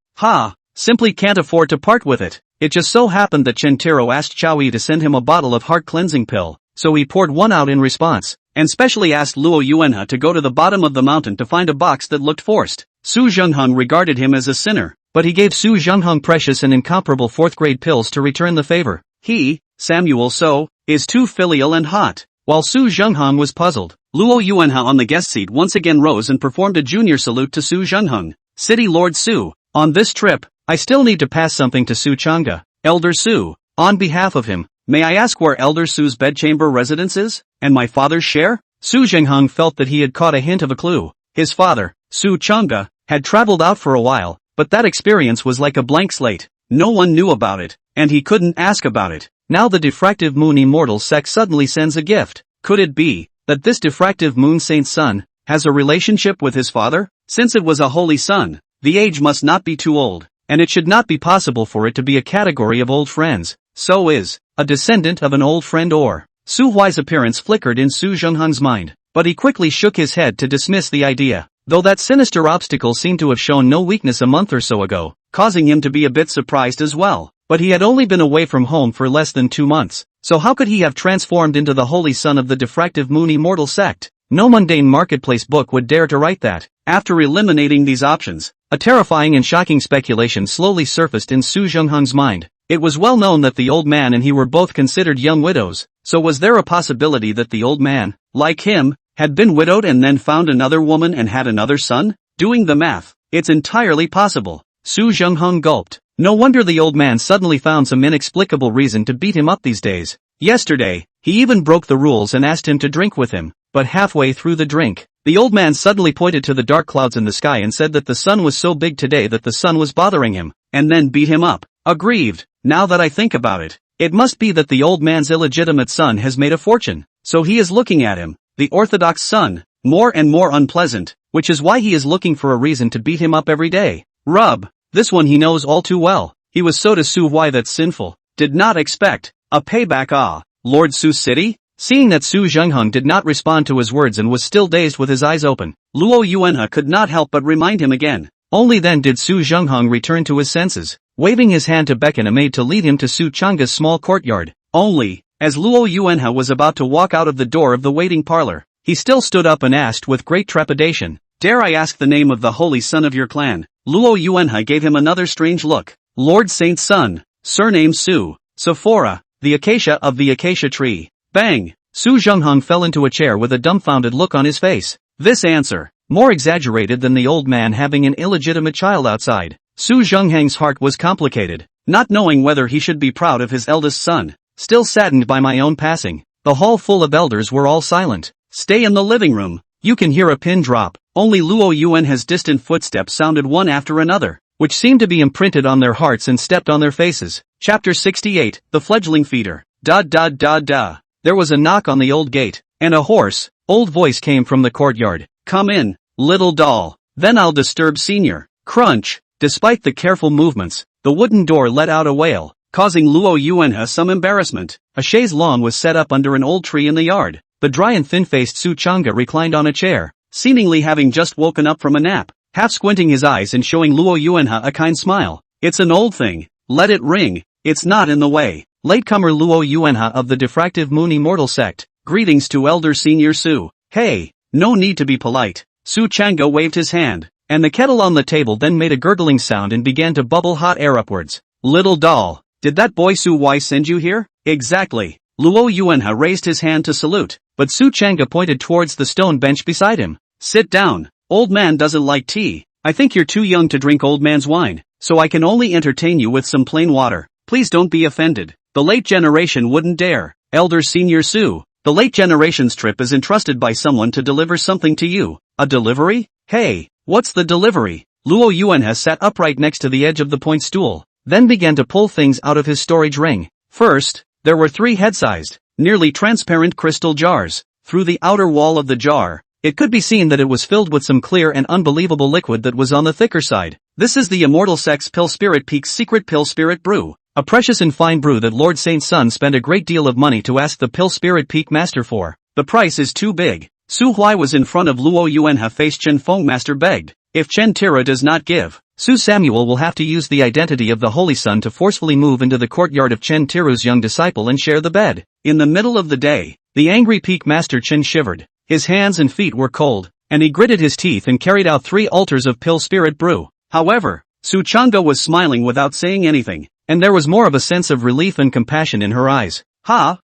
Simply can't afford to part with it. It just so happened that Chentaro asked Chowi to send him a bottle of heart-cleansing pill, so he poured one out in response, and specially asked Luo Yuanha to go to the bottom of the mountain to find a box that looked forced. Su Zhenghong regarded him as a sinner, but he gave Su Zhenghong precious and incomparable 4th grade pills to return the favor. He, Samuel So, is too filial and hot. While Su Zhenghong was puzzled, Luo Yuanha on the guest seat once again rose and performed a junior salute to Su Zhenghong. City Lord Su, on this trip, I still need to pass something to Su Chang'e. Elder Su, on behalf of him, may I ask where Elder Su's bedchamber residence is? And my father's share? Su Zhenghong felt that he had caught a hint of a clue. His father, Su Chang'e, had traveled out for a while, but that experience was like a blank slate. No one knew about it, and he couldn't ask about it. Now the diffractive moon immortal sect suddenly sends a gift. Could it be that this diffractive moon saint's son has a relationship with his father? Since it was a holy son, the age must not be too old, and it should not be possible for it to be a category of old friends. so is a descendant of an old friend or. Su Huai's appearance flickered in Su Zhengheng's mind, but he quickly shook his head to dismiss the idea, though that sinister obstacle seemed to have shown no weakness a month or so ago, causing him to be a bit surprised as well. But he had only been away from home for less than 2 months, so how could he have transformed into the holy son of the diffractive moon immortal sect? No mundane marketplace book would dare to write that. After eliminating these options, a terrifying and shocking speculation slowly surfaced in Su Zhengheng's mind. It was well known that the old man and he were both considered young widows, so was there a possibility that the old man, like him, had been widowed and then found another woman and had another son? Doing the math, it's entirely possible. Su Zhengheng gulped. No wonder the old man suddenly found some inexplicable reason to beat him up these days. Yesterday, he even broke the rules and asked him to drink with him, but halfway through the drink, the old man suddenly pointed to the dark clouds in the sky and said that the sun was so big today that the sun was bothering him, and then beat him up. Aggrieved. Now that I think about it, it must be that the old man's illegitimate son has made a fortune, so he is looking at him, the orthodox son, more and more unpleasant, which is why he is looking for a reason to beat him up every day. Rub. This one he knows all too well. He was so to Su Huai that's sinful. Did not expect a payback. Lord Su's city? Seeing that Su Zhengheng did not respond to his words and was still dazed with his eyes open, Luo Yuanhe could not help but remind him again. Only then did Su Zhengheng return to his senses, waving his hand to beckon a maid to lead him to Su Chang'e's small courtyard. Only, as Luo Yuanhe was about to walk out of the door of the waiting parlor, he still stood up and asked with great trepidation, "Dare I ask the name of the holy son of your clan?" Luo Yuanhe gave him another strange look. Lord Saint's son, surname Su, Sephora, the acacia of the acacia tree. Bang! Su Zhengheng fell into a chair with a dumbfounded look on his face. This answer, more exaggerated than the old man having an illegitimate child outside. Su Zhengheng's heart was complicated, not knowing whether he should be proud of his eldest son, still saddened by my own passing. The hall full of elders were all silent. Stay in the living room. You can hear a pin drop. Only Luo Yuanhe's distant footsteps sounded one after another, which seemed to be imprinted on their hearts and stepped on their faces. Chapter 68, The Fledgling Feeder. There was a knock on the old gate, and a hoarse, old voice came from the courtyard. "Come in, little doll. Then I'll disturb Senior." Crunch. Despite the careful movements, the wooden door let out a wail, causing Luo Yuanhe some embarrassment. A chaise longue was set up under an old tree in the yard. The dry and thin-faced Su Chang'e reclined on a chair, seemingly having just woken up from a nap, half squinting his eyes and showing Luo Yuanhe a kind smile. "It's an old thing. Let it ring. It's not in the way." Latecomer Luo Yuanhe of the diffractive moon immortal sect. "Greetings to Elder Senior Su." "Hey, no need to be polite." Su Chang'e waved his hand, and the kettle on the table then made a gurgling sound and began to bubble hot air upwards. "Little doll, did that boy Su Huai send you here?" "Exactly." Luo Yuanhe raised his hand to salute, but Su Chang'e pointed towards the stone bench beside him. "Sit down. Old man doesn't like tea. I think you're too young to drink old man's wine, so I can only entertain you with some plain water. Please don't be offended. The late generation wouldn't dare." "Elder Senior Su, the late generation's trip is entrusted by someone to deliver something to you." "A delivery? Hey, what's the delivery?" Luo Yuanhe sat upright next to the edge of the point stool, then began to pull things out of his storage ring. First, there were 3 head-sized, nearly transparent crystal jars. Through the outer wall of the jar, it could be seen that it was filled with some clear and unbelievable liquid that was on the thicker side. This is the Immortal Sect's Pill Spirit Peak's secret Pill Spirit Brew. A precious and fine brew that Lord Saint's son spent a great deal of money to ask the Pill Spirit Peak Master for. The price is too big. Su Huai was in front of Luo Yuanhe face Chen Feng Master begged. If Chen Tira does not give, Su Samuel will have to use the identity of the Holy Son to forcefully move into the courtyard of Chen Tiru's young disciple and share the bed. In the middle of the day, the angry Peak Master Chen shivered. His hands and feet were cold, and he gritted his teeth and carried out 3 altars of Pill Spirit Brew. However, Su Chang'e was smiling without saying anything, and there was more of a sense of relief and compassion in her eyes.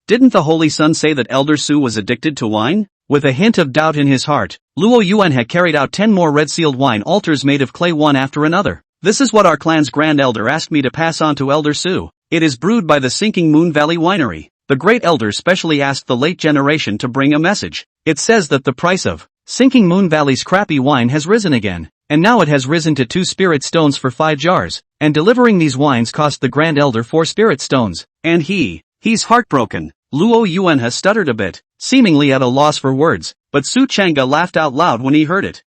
Didn't the Holy Son say that Elder Su was addicted to wine? With a hint of doubt in his heart, Luo Yuanhe carried out 10 more red-sealed wine altars made of clay one after another. "This is what our clan's Grand Elder asked me to pass on to Elder Su. It is brewed by the Sinking Moon Valley Winery. The Great Elder specially asked the late generation to bring a message. It says that the price of Sinking Moon Valley's crappy wine has risen again, and now it has risen to 2 spirit stones for 5 jars, and delivering these wines cost the Grand Elder 4 spirit stones, and he's heartbroken." Luo Yuanhe stuttered a bit, seemingly at a loss for words, but Su Chang'e laughed out loud when he heard it.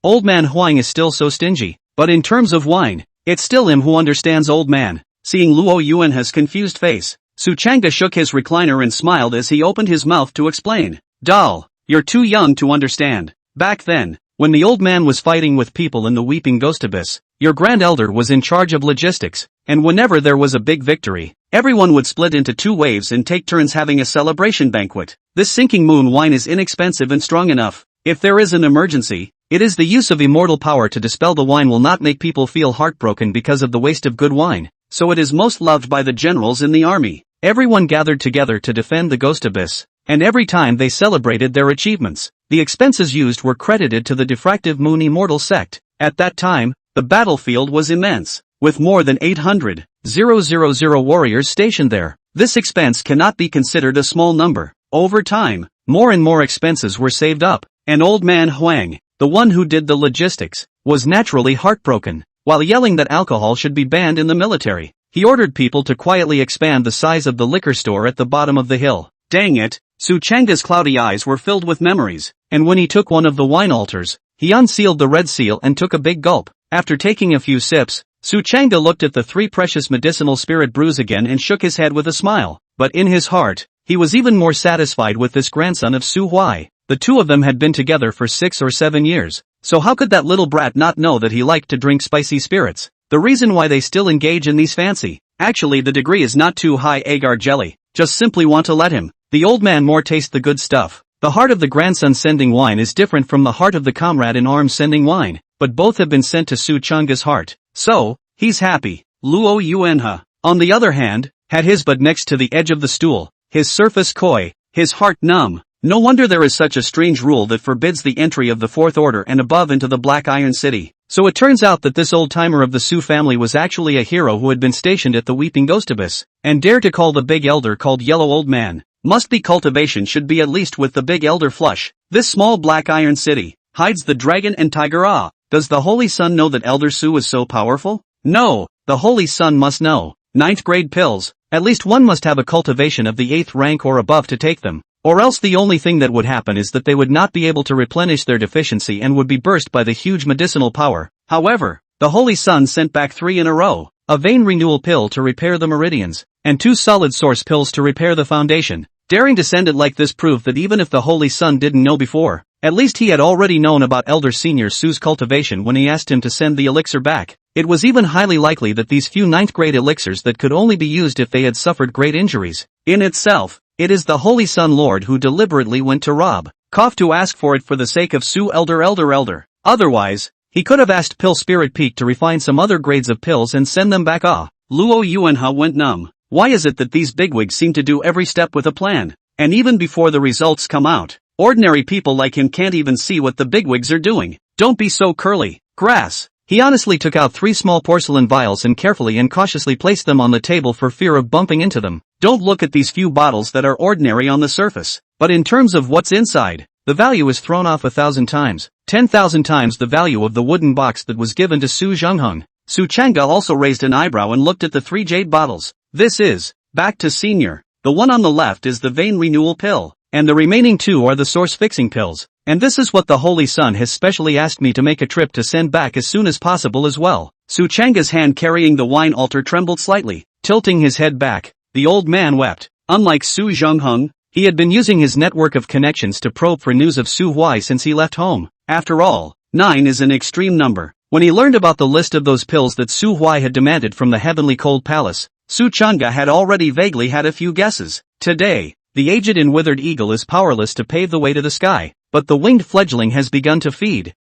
Old man Huang is still so stingy, but in terms of wine, it's still him who understands old man. seeing Luo Yuanhe's confused face. Su Chang'e shook his recliner and smiled as he opened his mouth to explain. Doll, you're too young to understand. Back then, when the old man was fighting with people in the Weeping Ghost Abyss, your grand elder was in charge of logistics, and whenever there was a big victory, everyone would split into 2 waves and take turns having a celebration banquet. This sinking moon wine is inexpensive and strong enough. If there is an emergency, it is the use of immortal power to dispel the wine will not make people feel heartbroken because of the waste of good wine, so it is most loved by the generals in the army. Everyone gathered together to defend the Ghost Abyss, and every time they celebrated their achievements, the expenses used were credited to the Diffractive Moon Immortal Sect. At that time, the battlefield was immense, with more than 800,000 warriors stationed there. This expense cannot be considered a small number. Over time, more and more expenses were saved up, and old man Huang, the one who did the logistics, was naturally heartbroken. While yelling that alcohol should be banned in the military, he ordered people to quietly expand the size of the liquor store at the bottom of the hill. Dang it, Su Chang'e's cloudy eyes were filled with memories, and when he took one of the wine altars, he unsealed the red seal and took a big gulp. After taking a few sips, Su Chang'e looked at the 3 precious medicinal spirit brews again and shook his head with a smile. But in his heart, he was even more satisfied with this grandson of Su Huai. The 2 of them had been together for 6 or 7 years, so how could that little brat not know that he liked to drink spicy spirits? The reason why they still engage in these fancy. Actually, the degree is not too high agar jelly, just simply want to let him. The old man more taste the good stuff. The heart of the grandson sending wine is different from the heart of the comrade in arms sending wine, but both have been sent to Su Chang'e's heart. So, he's happy. Luo Yuanhe, on the other hand, had his bud next to the edge of the stool, his surface coy, his heart numb. No wonder there is such a strange rule that forbids the entry of the 4th Order and above into the Black Iron City. So it turns out that this old-timer of the Su family was actually a hero who had been stationed at the Weeping Ghost Abyss, and dared to call the big elder called Yellow Old Man. Must be cultivation should be at least with the big elder flush. This small Black Iron City hides the dragon and tiger. Does the Holy Sun know that Elder Su is so powerful? No, the Holy Sun must know. 9th grade pills, at least one must have a cultivation of the 8th rank or above to take them. Or else the only thing that would happen is that they would not be able to replenish their deficiency and would be burst by the huge medicinal power. However, the Holy Sun sent back 3 in a row, a vein renewal pill to repair the meridians, and 2 solid source pills to repair the foundation. Daring to send it like this proved that even if the Holy Sun didn't know before, at least he had already known about Elder Senior Su's cultivation when he asked him to send the elixir back. It was even highly likely that these few 9th grade elixirs that could only be used if they had suffered great injuries. In itself, it is the Holy Sun Lord who deliberately went to rob, cough to ask for it for the sake of Su elder. Otherwise, he could have asked Pill Spirit Peak to refine some other grades of pills and send them back. Luo Yuanhe went numb. Why is it that these bigwigs seem to do every step with a plan? And even before the results come out, ordinary people like him can't even see what the bigwigs are doing. Don't be so curly, grass. He honestly took out 3 small porcelain vials and carefully and cautiously placed them on the table for fear of bumping into them. Don't look at these few bottles that are ordinary on the surface, but in terms of what's inside, the value is thrown off 1,000 times, 10,000 times the value of the wooden box that was given to Su Zhengheng. Su Chang'e also raised an eyebrow and looked at the 3 jade bottles. This is, back to senior. The one on the left is the vein renewal pill, and the remaining 2 are the source fixing pills. And this is what the Holy Sun has specially asked me to make a trip to send back as soon as possible as well. Su Chang'e's hand carrying the wine altar trembled slightly, tilting his head back. The old man wept. Unlike Su Zhengheng, he had been using his network of connections to probe for news of Su Huai since he left home. After all, 9 is an extreme number. When he learned about the list of those pills that Su Huai had demanded from the Heavenly Cold Palace, Su Chang'e had already vaguely had a few guesses. Today, the aged and withered eagle is powerless to pave the way to the sky, but the winged fledgling has begun to feed.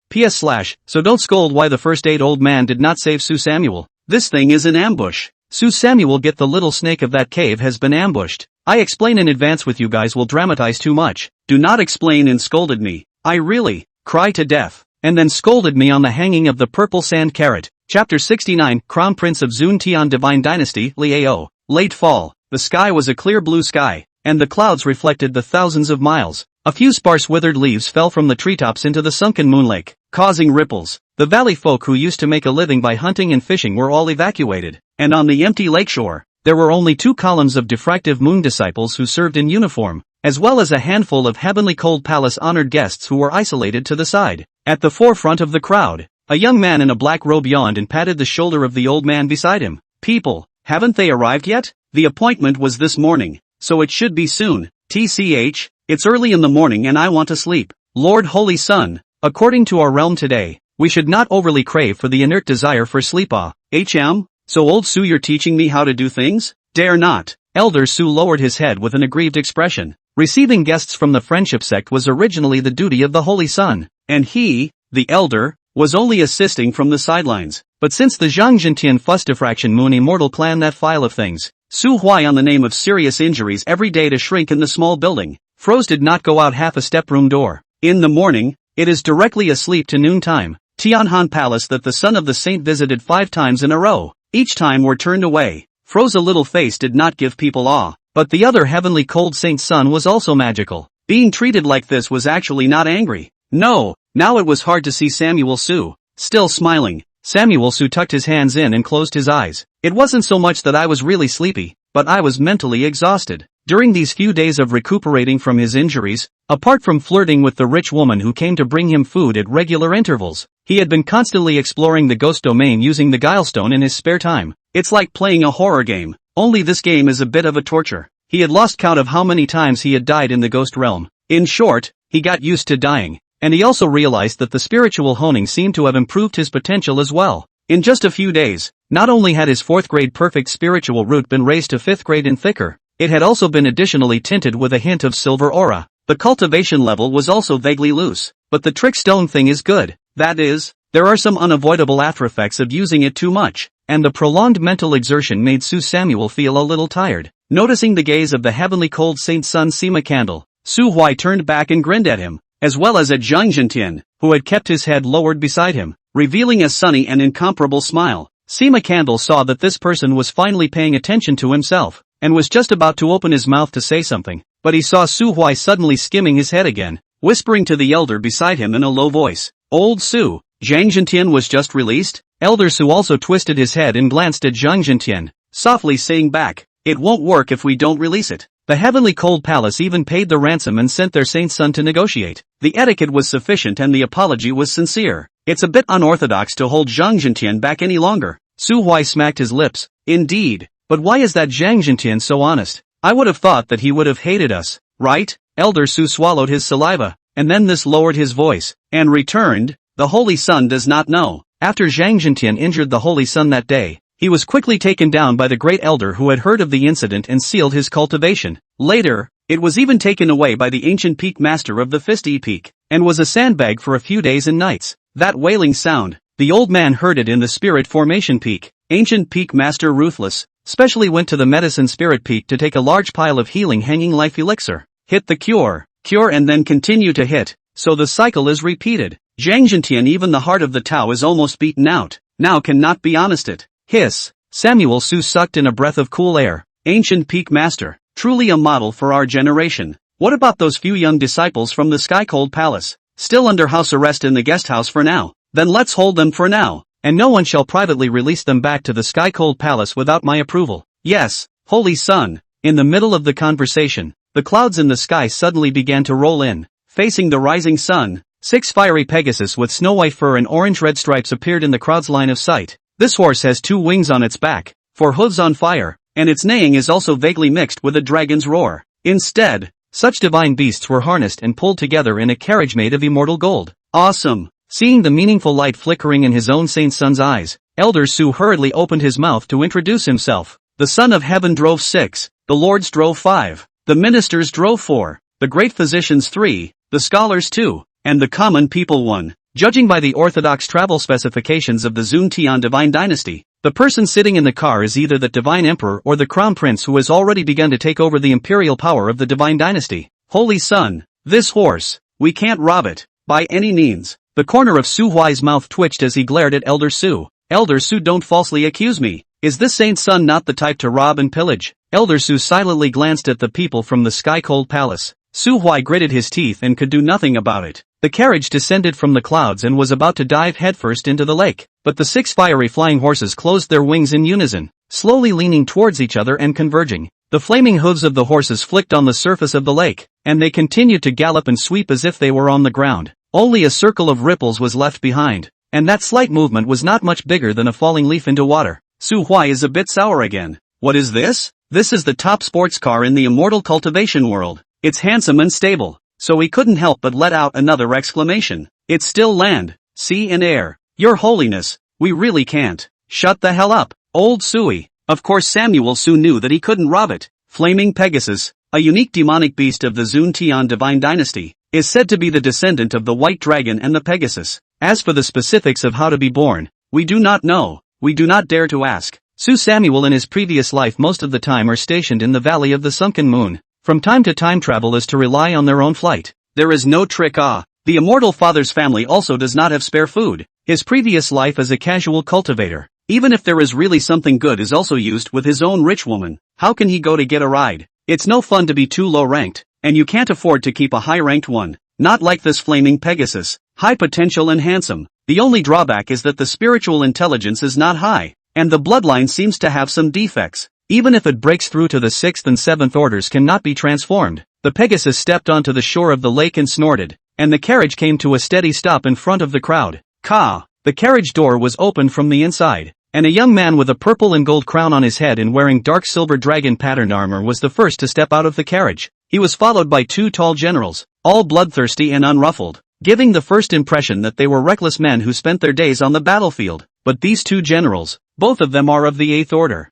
So don't scold why the first aid old man did not save Su Samuel. This thing is an ambush. Su Samuel, get the little snake of that cave has been ambushed. I explain in advance with you guys will dramatize too much. Do not explain and scolded me. I really cry to death. And then scolded me on the hanging of the purple sand carrot. Chapter 69, Crown Prince of Zun Tian Divine Dynasty, Liao. Late fall. The sky was a clear blue sky, and the clouds reflected the thousands of miles. A few sparse withered leaves fell from the treetops into the sunken moon lake, causing ripples. The valley folk who used to make a living by hunting and fishing were all evacuated, and on the empty lakeshore, there were only 2 columns of diffractive moon disciples who served in uniform, as well as a handful of Heavenly Cold Palace honored guests who were isolated to the side. At the forefront of the crowd, a young man in a black robe yawned and patted the shoulder of the old man beside him. People, haven't they arrived yet? The appointment was this morning, so it should be soon. TCH, it's early in the morning and I want to sleep. Lord Holy Sun, according to our realm today, we should not overly crave for the inert desire for sleep. So old Su, you're teaching me how to do things? Dare not. Elder Su lowered his head with an aggrieved expression. Receiving guests from the friendship sect was originally the duty of the Holy Sun, and he, the elder, was only assisting from the sidelines. But since the Zhang Jintian Fuss Diffraction Moon Immortal planned that file of things, Su Huai on the name of serious injuries every day to shrink in the small building, Froze did not go out half a step room door. In the morning, it is directly asleep to noontime. Tianhan Palace that the son of the saint visited 5 times in a row. Each time were turned away. Froze's little face did not give people awe, but the other heavenly cold saint's son was also magical. Being treated like this was actually not angry. No, now it was hard to see Samuel Su. Still smiling, Samuel Su tucked his hands in and closed his eyes. It wasn't so much that I was really sleepy, but I was mentally exhausted. During these few days of recuperating from his injuries, apart from flirting with the rich woman who came to bring him food at regular intervals, he had been constantly exploring the ghost domain using the Guilestone in his spare time. It's like playing a horror game, only this game is a bit of a torture. He had lost count of how many times he had died in the ghost realm. In short, he got used to dying, and he also realized that the spiritual honing seemed to have improved his potential as well. In just a few days, not only had his 4th grade perfect spiritual root been raised to 5th grade and thicker, it had also been additionally tinted with a hint of silver aura. The cultivation level was also vaguely loose, but the trick stone thing is good. That is, there are some unavoidable after effects of using it too much, and the prolonged mental exertion made Su Samuel feel a little tired. Noticing the gaze of the heavenly cold saint sun Sima candle, Su Huai turned back and grinned at him, as well as at Zhang Jintian, who had kept his head lowered beside him, revealing a sunny and incomparable smile. Sima candle saw that this person was finally paying attention to himself, and was just about to open his mouth to say something, but he saw Su Huai suddenly skimming his head again, whispering to the elder beside him in a low voice. Old Su, Zhang Jintian was just released? Elder Su also twisted his head and glanced at Zhang Jintian, softly saying back, it won't work if we don't release it. The heavenly cold palace even paid the ransom and sent their saint son to negotiate. The etiquette was sufficient and the apology was sincere. It's a bit unorthodox to hold Zhang Jintian back any longer. Su Huai smacked his lips. Indeed, but why is that Zhang Jintian so honest? I would have thought that he would have hated us, right? Elder Su swallowed his saliva, and then this lowered his voice, and returned, the Holy Sun does not know. After Zhang Jintian injured the Holy Sun that day, he was quickly taken down by the great elder who had heard of the incident and sealed his cultivation. Later, it was even taken away by the ancient peak master of the Fisti Peak, and was a sandbag for a few days and nights. That wailing sound, the old man heard it in the Spirit Formation Peak. Ancient Peak Master Ruthless, specially went to the Medicine Spirit Peak to take a large pile of healing hanging life elixir. Hit the cure and then continue to hit, so the cycle is repeated. Zhang Jintian, even the heart of the Tao is almost beaten out, now cannot be honest it. Hiss. Samuel Su sucked in a breath of cool air. Ancient Peak Master, truly a model for our generation. What about those few young disciples from the Sky Cold Palace? Still under house arrest in the guest house for now. Then let's hold them for now, and no one shall privately release them back to the Sky Cold Palace without my approval. Yes, Holy Sun. In the middle of the conversation, the clouds in the sky suddenly began to roll in, facing the rising sun. 6 fiery Pegasus with snow-white fur and orange-red stripes appeared in the crowd's line of sight. This horse has 2 wings on its back, 4 hooves on fire, and its neighing is also vaguely mixed with a dragon's roar. Instead, such divine beasts were harnessed and pulled together in a carriage made of immortal gold. Awesome! Seeing the meaningful light flickering in his own saint son's eyes, Elder Su hurriedly opened his mouth to introduce himself. The Son of Heaven drove 6, the Lords drove 5, the Ministers drove 4, the Great Physicians 3, the Scholars 2, and the Common People 1. Judging by the orthodox travel specifications of the Zun Tian Divine Dynasty, the person sitting in the car is either the Divine Emperor or the Crown Prince who has already begun to take over the imperial power of the Divine Dynasty. Holy Sun, this horse, we can't rob it, by any means. The corner of Su Huai's mouth twitched as he glared at Elder Su. Elder Su, don't falsely accuse me. Is this saint's son not the type to rob and pillage? Elder Su silently glanced at the people from the Sky Cold Palace. Su Huai gritted his teeth and could do nothing about it. The carriage descended from the clouds and was about to dive headfirst into the lake, but the 6 fiery flying horses closed their wings in unison, slowly leaning towards each other and converging. The flaming hooves of the horses flicked on the surface of the lake, and they continued to gallop and sweep as if they were on the ground. Only a circle of ripples was left behind, and that slight movement was not much bigger than a falling leaf into water. Su Huai is a bit sour again. What is this? This is the top sports car in the immortal cultivation world. It's handsome and stable. So he couldn't help but let out another exclamation. It's still land, sea and air. Your holiness, we really can't. Shut the hell up, old Sui. Of course Samuel soon knew that he couldn't rob it. Flaming Pegasus, a unique demonic beast of the Zun-Tian divine dynasty, is said to be the descendant of the white dragon and the Pegasus. As for the specifics of how to be born, we do not know, we do not dare to ask. Su Samuel in his previous life most of the time are stationed in the Valley of the Sunken Moon. From time to time travel is to rely on their own flight. There is no trick. The immortal father's family also does not have spare food. His previous life as a casual cultivator, even if there is really something good, is also used with his own rich woman. How can he go to get a ride? It's no fun to be too low ranked, and you can't afford to keep a high ranked one. Not like this flaming Pegasus, high potential and handsome. The only drawback is that the spiritual intelligence is not high, and the bloodline seems to have some defects. Even if it breaks through to the 6th and 7th orders cannot be transformed. The Pegasus stepped onto the shore of the lake and snorted, and the carriage came to a steady stop in front of the crowd. The carriage door was opened from the inside, and a young man with a purple and gold crown on his head and wearing dark silver dragon patterned armor was the first to step out of the carriage. He was followed by 2 tall generals, all bloodthirsty and unruffled, giving the first impression that they were reckless men who spent their days on the battlefield. But these 2 generals, both of them are of the 8th order.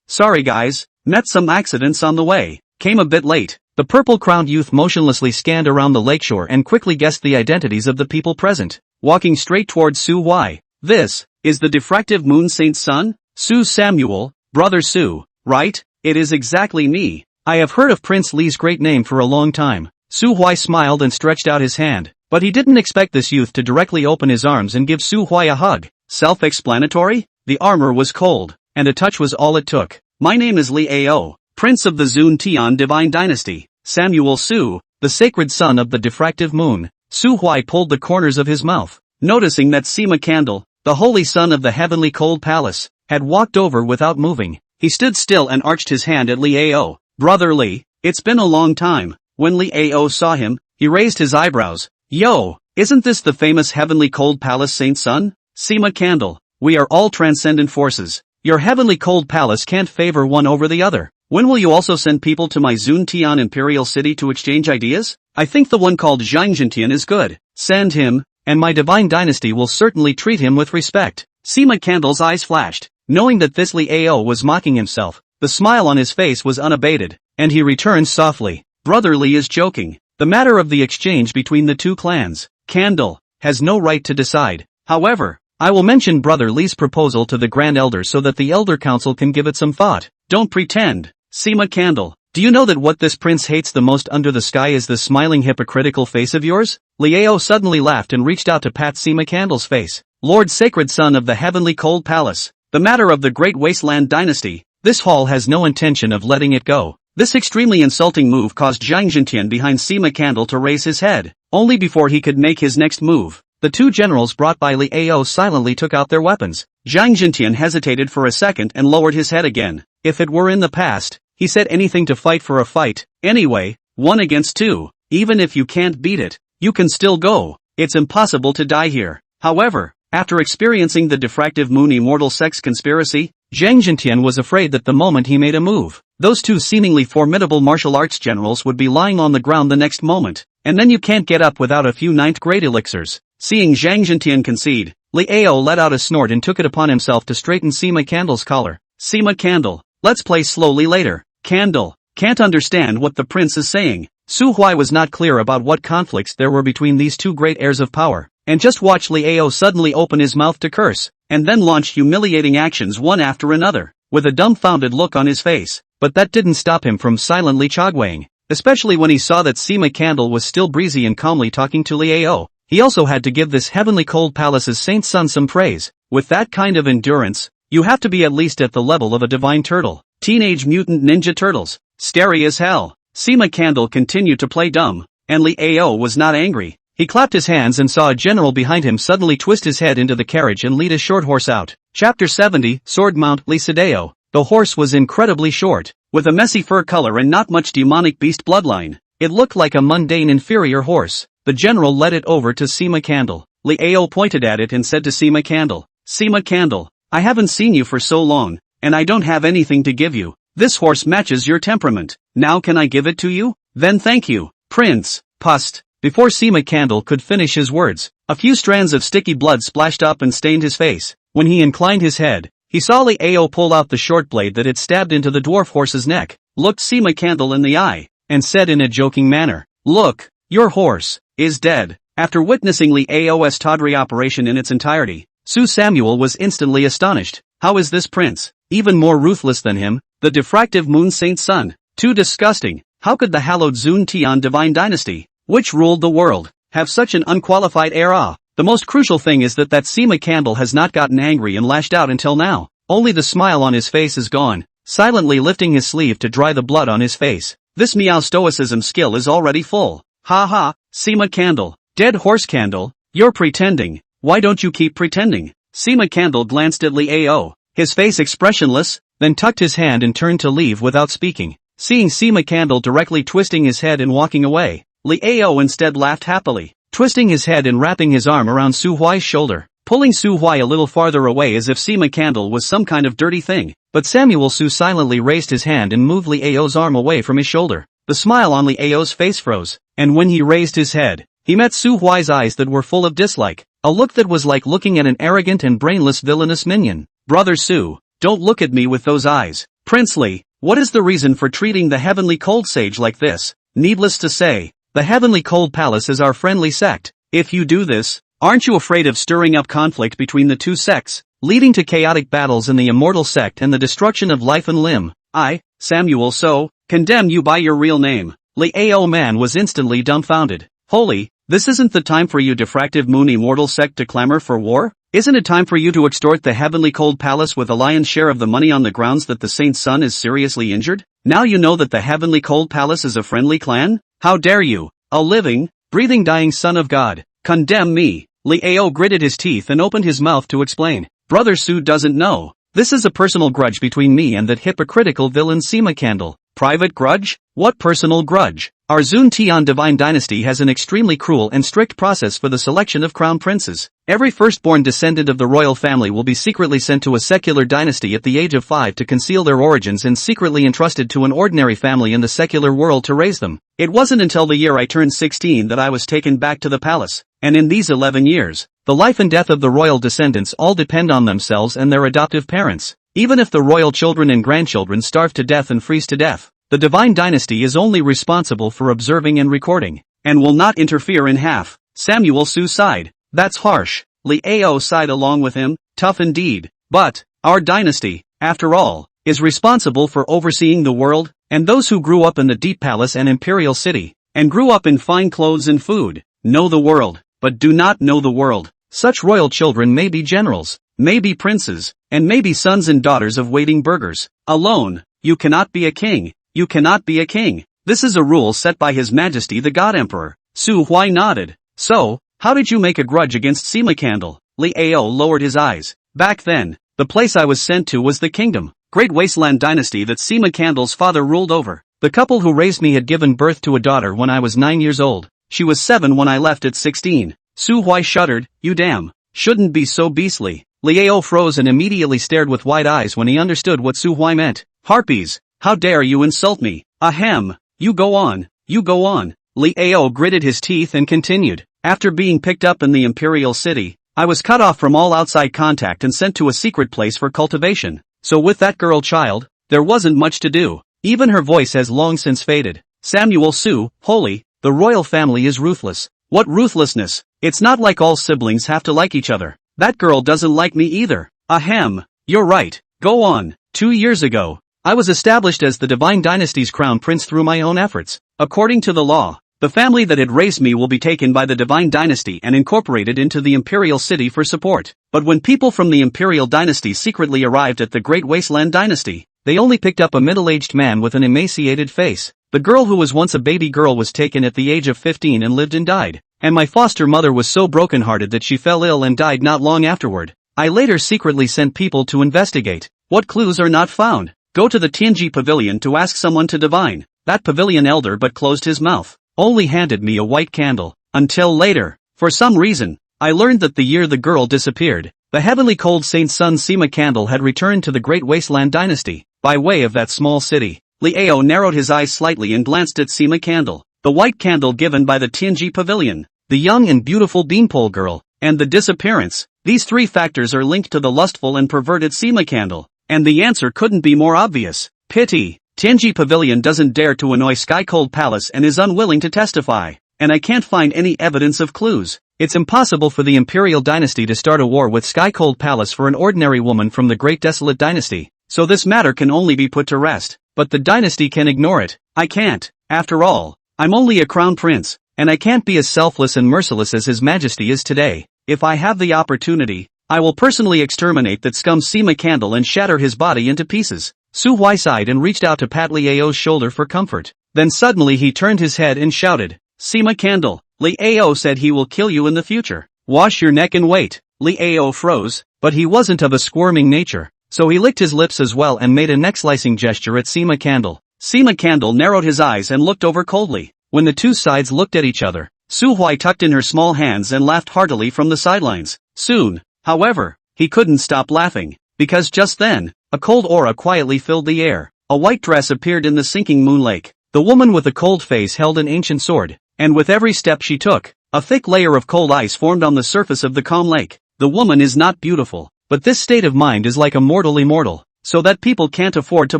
Sorry guys, met some accidents on the way, came a bit late. The purple-crowned youth motionlessly scanned around the lakeshore and quickly guessed the identities of the people present, walking straight towards Su Huai. This is the diffractive moon saint's son? Su Samuel, brother Su, right? It is exactly me. I have heard of Prince Li's great name for a long time. Su Huai smiled and stretched out his hand, but he didn't expect this youth to directly open his arms and give Su Huai a hug. Self-explanatory? The armor was cold, and a touch was all it took. My name is Li Ao, Prince of the Zun-Tian divine dynasty. Samuel Su, the sacred son of the diffractive moon. Su Huai pulled the corners of his mouth, noticing that Sima Candle, the holy son of the heavenly cold palace, had walked over without moving. He stood still and arched his hand at Li Ao. Brother Li, it's been a long time. When Li Ao saw him, he raised his eyebrows. Yo, isn't this the famous heavenly cold palace saint's son? Sima Candle, we are all transcendent forces. Your heavenly cold palace can't favor one over the other. When will you also send people to my Zun-Tian imperial city to exchange ideas? I think the one called Zhangjintian is good. Send him, and my divine dynasty will certainly treat him with respect. Sima Candle's eyes flashed, knowing that this Li Ao was mocking himself. The smile on his face was unabated, and he returned softly. Brother Li is joking. The matter of the exchange between the 2 clans, Candle, has no right to decide. However, I will mention Brother Li's proposal to the Grand Elders so that the Elder Council can give it some thought. Don't pretend. Sima Candle, do you know that what this prince hates the most under the sky is the smiling hypocritical face of yours? Li Ao suddenly laughed and reached out to pat Sima Candle's face. Lord sacred son of the heavenly cold palace, the matter of the great wasteland dynasty, this hall has no intention of letting it go. This extremely insulting move caused Zhang Jintian behind Sima Candle to raise his head. Only before he could make his next move, the 2 generals brought by Li Ao silently took out their weapons. Zhang Jintian hesitated for a second and lowered his head again. If it were in the past, he said anything to fight for a fight. Anyway, 1 against 2. Even if you can't beat it, you can still go. It's impossible to die here. However, after experiencing the diffractive moon immortal sex conspiracy, Zhang Jintian was afraid that the moment he made a move, those 2 seemingly formidable martial arts generals would be lying on the ground the next moment, and then you can't get up without a few 9th grade elixirs. Seeing Zhang Jintian concede, Li Ao let out a snort and took it upon himself to straighten Sima Candle's collar. Sima Candle, let's play slowly later. Candle, can't understand what the prince is saying. Su Huai was not clear about what conflicts there were between these 2 great heirs of power, and just watched Li Ao suddenly open his mouth to curse, and then launch humiliating actions one after another, with a dumbfounded look on his face. But that didn't stop him from silently chogwaying, especially when he saw that Sima Candle was still breezy and calmly talking to Li Ao. He also had to give this heavenly cold palace's saint son some praise. With that kind of endurance, you have to be at least at the level of a divine turtle. Teenage Mutant Ninja Turtles. Scary as hell. Sima Candle continued to play dumb, and Li Ao was not angry. He clapped his hands and saw a general behind him suddenly twist his head into the carriage and lead a short horse out. Chapter 70, Sword Mount Li Sadeo. The horse was incredibly short, with a messy fur color and not much demonic beast bloodline. It looked like a mundane inferior horse. The general led it over to Sima Candle. Li Ao pointed at it and said to Sima Candle, I haven't seen you for so long, and I don't have anything to give you. This horse matches your temperament. Now can I give it to you? Then thank you, Prince. Pust. Before Sima Candle could finish his words, a few strands of sticky blood splashed up and stained his face. When he inclined his head, he saw Li Ao pull out the short blade that had stabbed into the dwarf horse's neck, looked Sima Candle in the eye, and said in a joking manner, "Look, your horse is dead." After witnessing Li Ao's tawdry operation in its entirety, Su Samuel was instantly astonished. How is this prince, even more ruthless than him, the diffractive moon saint's son? Too disgusting. How could the hallowed Zun Tian divine dynasty, which ruled the world, have such an unqualified heir? The most crucial thing is that Sima Candle has not gotten angry and lashed out until now. Only the smile on his face is gone, silently lifting his sleeve to dry the blood on his face. This Meow stoicism skill is already full. Ha ha, Sima Candle, dead horse Candle, you're pretending. Why don't you keep pretending? Sima Candle glanced at Li Ao, his face expressionless, then tucked his hand and turned to leave without speaking. Seeing Sima Candle directly twisting his head and walking away, Li Ao instead laughed happily, twisting his head and wrapping his arm around Su Huai's shoulder, pulling Su Huai a little farther away as if Sima Candle was some kind of dirty thing. But Samuel Su silently raised his hand and moved Li Ao's arm away from his shoulder. The smile on Li Ao's face froze, and when he raised his head, he met Su Huai's eyes that were full of dislike, a look that was like looking at an arrogant and brainless villainous minion. Brother Su, don't look at me with those eyes. Princely, what is the reason for treating the heavenly cold sage like this? Needless to say, the heavenly cold palace is our friendly sect. If you do this, aren't you afraid of stirring up conflict between the two sects, leading to chaotic battles in the immortal sect and the destruction of life and limb? I, Samuel So, condemn you by your real name. Li Ao man was instantly dumbfounded. Holy, this isn't the time for you diffractive moon immortal sect to clamor for war? Isn't it time for you to extort the heavenly cold palace with a lion's share of the money on the grounds that the saint's son is seriously injured? Now you know that the heavenly cold palace is a friendly clan? How dare you, a living, breathing dying son of God, condemn me? Li Ao gritted his teeth and opened his mouth to explain. Brother Su doesn't know. This is a personal grudge between me and that hypocritical villain Sima Candle. Private grudge? What personal grudge? Our Zun Tian divine dynasty has an extremely cruel and strict process for the selection of crown princes. Every firstborn descendant of the royal family will be secretly sent to a secular dynasty at the age of 5 to conceal their origins and secretly entrusted to an ordinary family in the secular world to raise them. It wasn't until the year I turned 16 that I was taken back to the palace, and in these 11 years, the life and death of the royal descendants all depend on themselves and their adoptive parents. Even if the royal children and grandchildren starve to death and freeze to death, the divine dynasty is only responsible for observing and recording, and will not interfere in half. Samuel Su sighed. That's harsh. Li Ao sighed along with him. Tough indeed. But, our dynasty, after all, is responsible for overseeing the world, and those who grew up in the deep palace and imperial city, and grew up in fine clothes and food, know the world, but do not know the world. Such royal children may be generals, may be princes, and may be sons and daughters of waiting burghers. Alone, you cannot be a king. You cannot be a king. This is a rule set by His Majesty the God Emperor. Su Huai nodded. So, how did you make a grudge against Sima Candle? Li Ao lowered his eyes. Back then, the place I was sent to was the kingdom, Great Wasteland Dynasty that Sima Candle's father ruled over. The couple who raised me had given birth to a daughter when I was 9 years old. She was 7 when I left at 16. Su Huai shuddered. You damn. Shouldn't be so beastly. Li Ao froze and immediately stared with wide eyes when he understood what Su Huai meant. Harpies. How dare you insult me? Ahem. You go on. You go on. Li Ao gritted his teeth and continued. After being picked up in the imperial city, I was cut off from all outside contact and sent to a secret place for cultivation. So with that girl child, there wasn't much to do. Even her voice has long since faded. Samuel Su, holy, the royal family is ruthless. What ruthlessness? It's not like all siblings have to like each other. That girl doesn't like me either. Ahem. You're right. Go on. 2 years ago, I was established as the divine dynasty's crown prince through my own efforts. According to the law, the family that had raised me will be taken by the divine dynasty and incorporated into the imperial city for support. But when people from the imperial dynasty secretly arrived at the Great Wasteland Dynasty, they only picked up a middle-aged man with an emaciated face. The girl who was once a baby girl was taken at the age of 15 and lived and died. And my foster mother was so brokenhearted that she fell ill and died not long afterward. I later secretly sent people to investigate. What clues are not found? Go to the Tianji pavilion to ask someone to divine. That pavilion elder but closed his mouth, only handed me a white candle, until later, for some reason, I learned that the year the girl disappeared, The heavenly cold Saint Sun Sima candle had returned to the Great Wasteland Dynasty, by way of that small city. Liao narrowed his eyes slightly and glanced at Sima candle, the white candle given by the Tianji pavilion, the young and beautiful beanpole girl, and the disappearance. These three factors are linked to the lustful and perverted Sima candle, and the answer couldn't be more obvious. Pity. Tianji pavilion doesn't dare to annoy Sky Cold Palace and is unwilling to testify, and I can't find any evidence of clues. It's impossible for the Imperial Dynasty to start a war with Sky Cold Palace for an ordinary woman from the Great Desolate Dynasty, so this matter can only be put to rest, but the dynasty can ignore it. I can't. After all, I'm only a crown prince, and I can't be as selfless and merciless as His Majesty is today. If I have the opportunity, I will personally exterminate that scum Sima candle and shatter his body into pieces. Su Hui sighed and reached out to pat Liao's shoulder for comfort. Then suddenly he turned his head and shouted, "Sima candle, Liao said he will kill you in the future. Wash your neck and wait." Liao froze, but he wasn't of a squirming nature, so he licked his lips as well and made a neck-slicing gesture at Sima candle. Sima candle narrowed his eyes and looked over coldly. When the two sides looked at each other, Su Hui tucked in her small hands and laughed heartily from the sidelines. Soon, however, he couldn't stop laughing, because just then, a cold aura quietly filled the air. A white dress appeared in the sinking moon lake. The woman with the cold face held an ancient sword, and with every step she took, a thick layer of cold ice formed on the surface of the calm lake. The woman is not beautiful, but this state of mind is like a mortal immortal, so that people can't afford to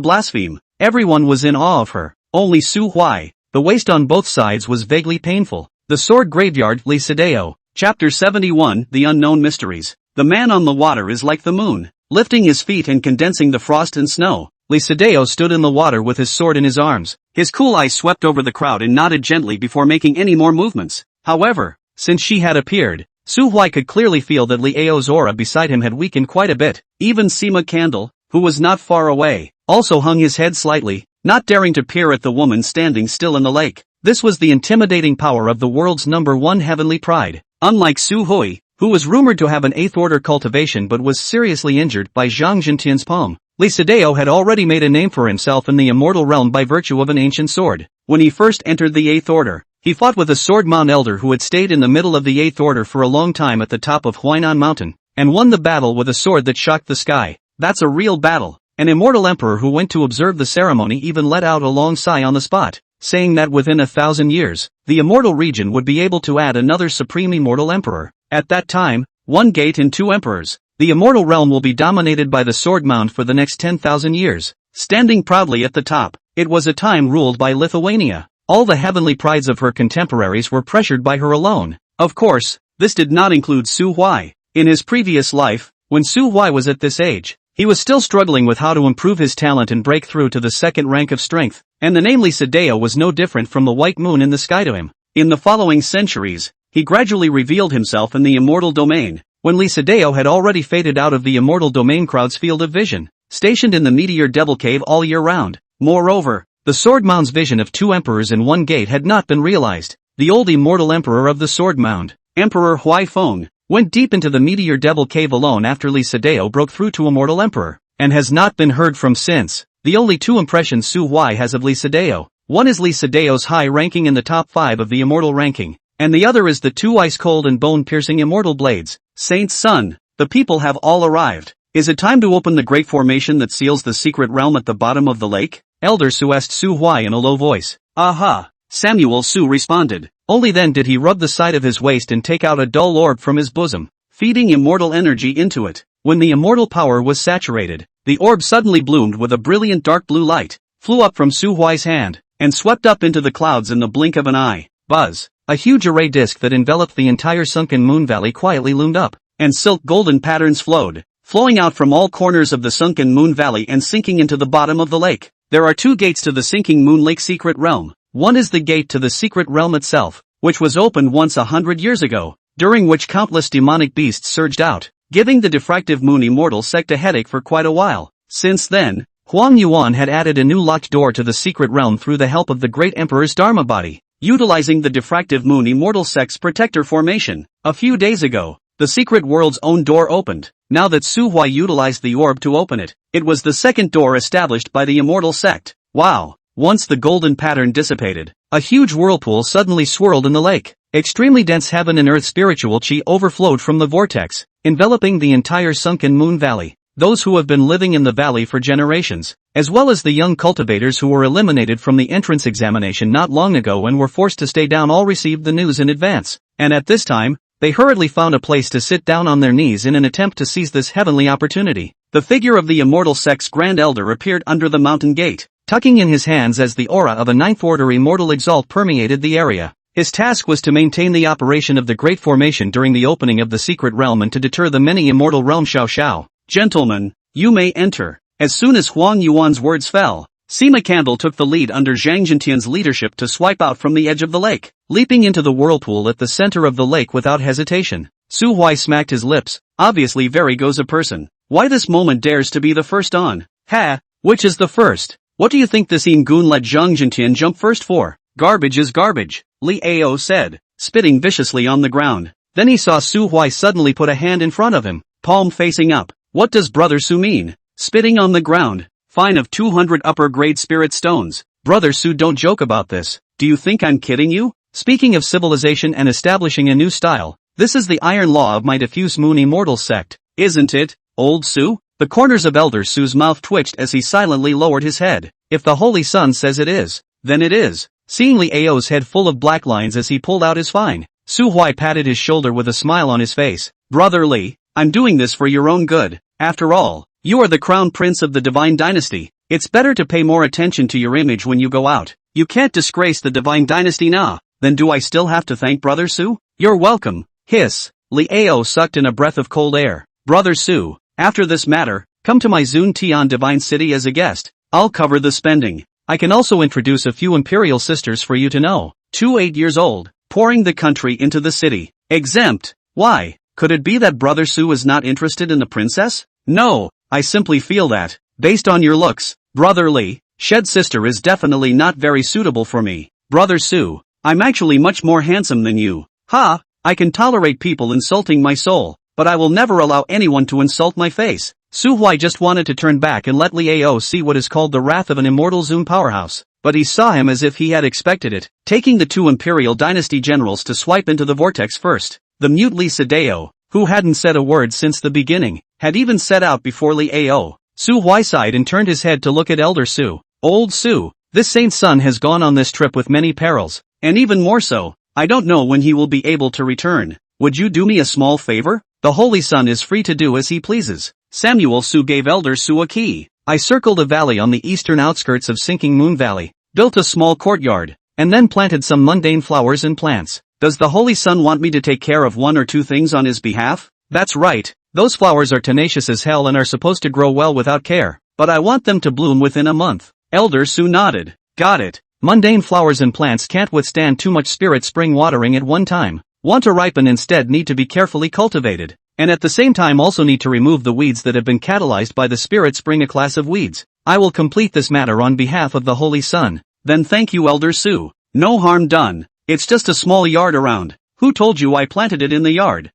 blaspheme. Everyone was in awe of her. Only Su Hui. The waist on both sides was vaguely painful. The Sword Graveyard. Lee Sedeo. Chapter 71. The Unknown Mysteries. The man on the water is like the moon, lifting his feet and condensing the frost and snow. Lee Sedeo stood in the water with his sword in his arms. His cool eyes swept over the crowd and nodded gently before making any more movements. However, since she had appeared, Su Hui could clearly feel that Liao's aura beside him had weakened quite a bit. Even Sima Candle, who was not far away, also hung his head slightly, not daring to peer at the woman standing still in the lake. This was the intimidating power of the world's #1 heavenly pride. Unlike Su Hui, who was rumored to have an 8th order cultivation but was seriously injured by Zhang Jintian's palm, Lee Sedeo had already made a name for himself in the immortal realm by virtue of an ancient sword. When he first entered the 8th order, he fought with a swordman elder who had stayed in the middle of the 8th order for a long time at the top of Huainan Mountain, and won the battle with a sword that shocked the sky. That's a real battle. An immortal emperor who went to observe the ceremony even let out a long sigh on the spot, saying that within 1,000 years, the immortal region would be able to add another supreme immortal emperor. At that time, 1 gate and 2 emperors. The immortal realm will be dominated by the sword mound for the next 10,000 years. Standing proudly at the top, it was a time ruled by Lithuania. All the heavenly prides of her contemporaries were pressured by her alone. Of course, this did not include Su Hui. In his previous life, when Su Hui was at this age, he was still struggling with how to improve his talent and break through to the 2nd rank of strength, and the name Lee Sedeo was no different from the white moon in the sky to him. In the following centuries, he gradually revealed himself in the immortal domain, when Lee Sedeo had already faded out of the immortal domain crowd's field of vision, stationed in the Meteor Devil Cave all year round. Moreover, the Sword Mound's vision of 2 emperors and 1 gate had not been realized. The old immortal emperor of the Sword Mound, Emperor Huai Feng, went deep into the Meteor Devil Cave alone after Lee Sedeo broke through to immortal emperor, and has not been heard from since. The only 2 impressions Su Hui has of Lee Sedeo, one is Lee Sedeo's high ranking in the top 5 of the immortal ranking, and the other is the 2 ice-cold and bone-piercing immortal blades. Saint Sun, the people have all arrived. Is it time to open the great formation that seals the secret realm at the bottom of the lake? Elder Su asked Su Hui in a low voice. Aha! Samuel Su responded. Only then did he rub the side of his waist and take out a dull orb from his bosom, feeding immortal energy into it. When the immortal power was saturated, the orb suddenly bloomed with a brilliant dark blue light, flew up from Su Hui's hand, and swept up into the clouds in the blink of an eye. Buzz! A huge array disk that enveloped the entire sunken moon valley quietly loomed up, and silk golden patterns flowing out from all corners of the sunken moon valley and sinking into the bottom of the lake. There are 2 gates to the sinking moon lake secret realm. One is the gate to the secret realm itself, which was opened once 100 years ago, during which countless demonic beasts surged out, giving the diffractive moon immortal sect a headache for quite a while. Since then, Huang Yuan had added a new locked door to the secret realm through the help of the great emperor's Dharma body, utilizing the diffractive moon immortal sect's protector formation. A few days ago, the secret world's own door opened. Now that Su Hui utilized the orb to open it, it was the 2nd door established by the immortal sect. Wow! Once the golden pattern dissipated, a huge whirlpool suddenly swirled in the lake. Extremely dense heaven and earth spiritual chi overflowed from the vortex. enveloping the entire sunken moon valley. Those who have been living in the valley for generations, as well as the young cultivators who were eliminated from the entrance examination not long ago and were forced to stay down, all received the news in advance, and at this time, they hurriedly found a place to sit down on their knees in an attempt to seize this heavenly opportunity. The figure of the immortal sect's Grand Elder appeared under the mountain gate, tucking in his hands as the aura of a ninth order immortal exalt permeated the area. His task was to maintain the operation of the Great Formation during the opening of the secret realm and to deter the many immortal realm. Xiao. Gentlemen, you may enter. As soon as Huang Yuan's words fell, Sima Candle took the lead under Zhang Jintian's leadership to swipe out from the edge of the lake, leaping into the whirlpool at the center of the lake without hesitation. Su Huai smacked his lips. Obviously very goes a person. Why this moment dares to be the first on? Ha, which is the first? What do you think this Goon let Zhang Jintian jump first for? Garbage is garbage, Li Ao said, spitting viciously on the ground. Then he saw Su Huai suddenly put a hand in front of him, palm facing up. What does Brother Su mean? Spitting on the ground. Fine of 200 upper grade spirit stones. Brother Su, don't joke about this. Do you think I'm kidding you? Speaking of civilization and establishing a new style, this is the iron law of my diffuse moon immortal sect, isn't it, old Su? The corners of Elder Su's mouth twitched as he silently lowered his head. If the Holy Sun says it is, then it is. Seeing Li Ao's head full of black lines as he pulled out his fine, Su Huai patted his shoulder with a smile on his face. Brother Li, I'm doing this for your own good. After all, you are the crown prince of the divine dynasty. It's better to pay more attention to your image when you go out. You can't disgrace the divine dynasty now. Then do I still have to thank Brother Su? You're welcome. Hiss. Li Ao sucked in a breath of cold air. Brother Su, after this matter, come to my Zun Tian divine city as a guest. I'll cover the spending. I can also introduce a few imperial sisters for you to know. 8 years old, pouring the country into the city. Exempt. Why? Could it be that Brother Su is not interested in the princess? No, I simply feel that, based on your looks, Brother Li, Shed sister is definitely not very suitable for me. Brother Su, I'm actually much more handsome than you. Ha, I can tolerate people insulting my soul, but I will never allow anyone to insult my face. Su Huai just wanted to turn back and let Li Ao see what is called the wrath of an immortal Zun powerhouse, but he saw him as if he had expected it, taking the two imperial dynasty generals to swipe into the vortex first. The mute Li Sadeo, who hadn't said a word since the beginning, had even set out before Li Ao. Su Huai sighed and turned his head to look at Elder Su. Old Su, this saint's son has gone on this trip with many perils, and even more so, I don't know when he will be able to return. Would you do me a small favor? The Holy Son is free to do as he pleases. Samuel Su gave Elder Su a key. I circled a valley on the eastern outskirts of Sinking Moon Valley, built a small courtyard, and then planted some mundane flowers and plants. Does the Holy Son want me to take care of one or two things on his behalf? That's right, those flowers are tenacious as hell and are supposed to grow well without care, but I want them to bloom within a month. Elder Su nodded. Got it. Mundane flowers and plants can't withstand too much spirit spring watering at one time. Want to ripen instead need to be carefully cultivated, and at the same time also need to remove the weeds that have been catalyzed by the spirit spring, a class of weeds. I will complete this matter on behalf of the Holy Son. Then thank you, Elder Su. No harm done. It's just a small yard around. Who told you I planted it in the yard?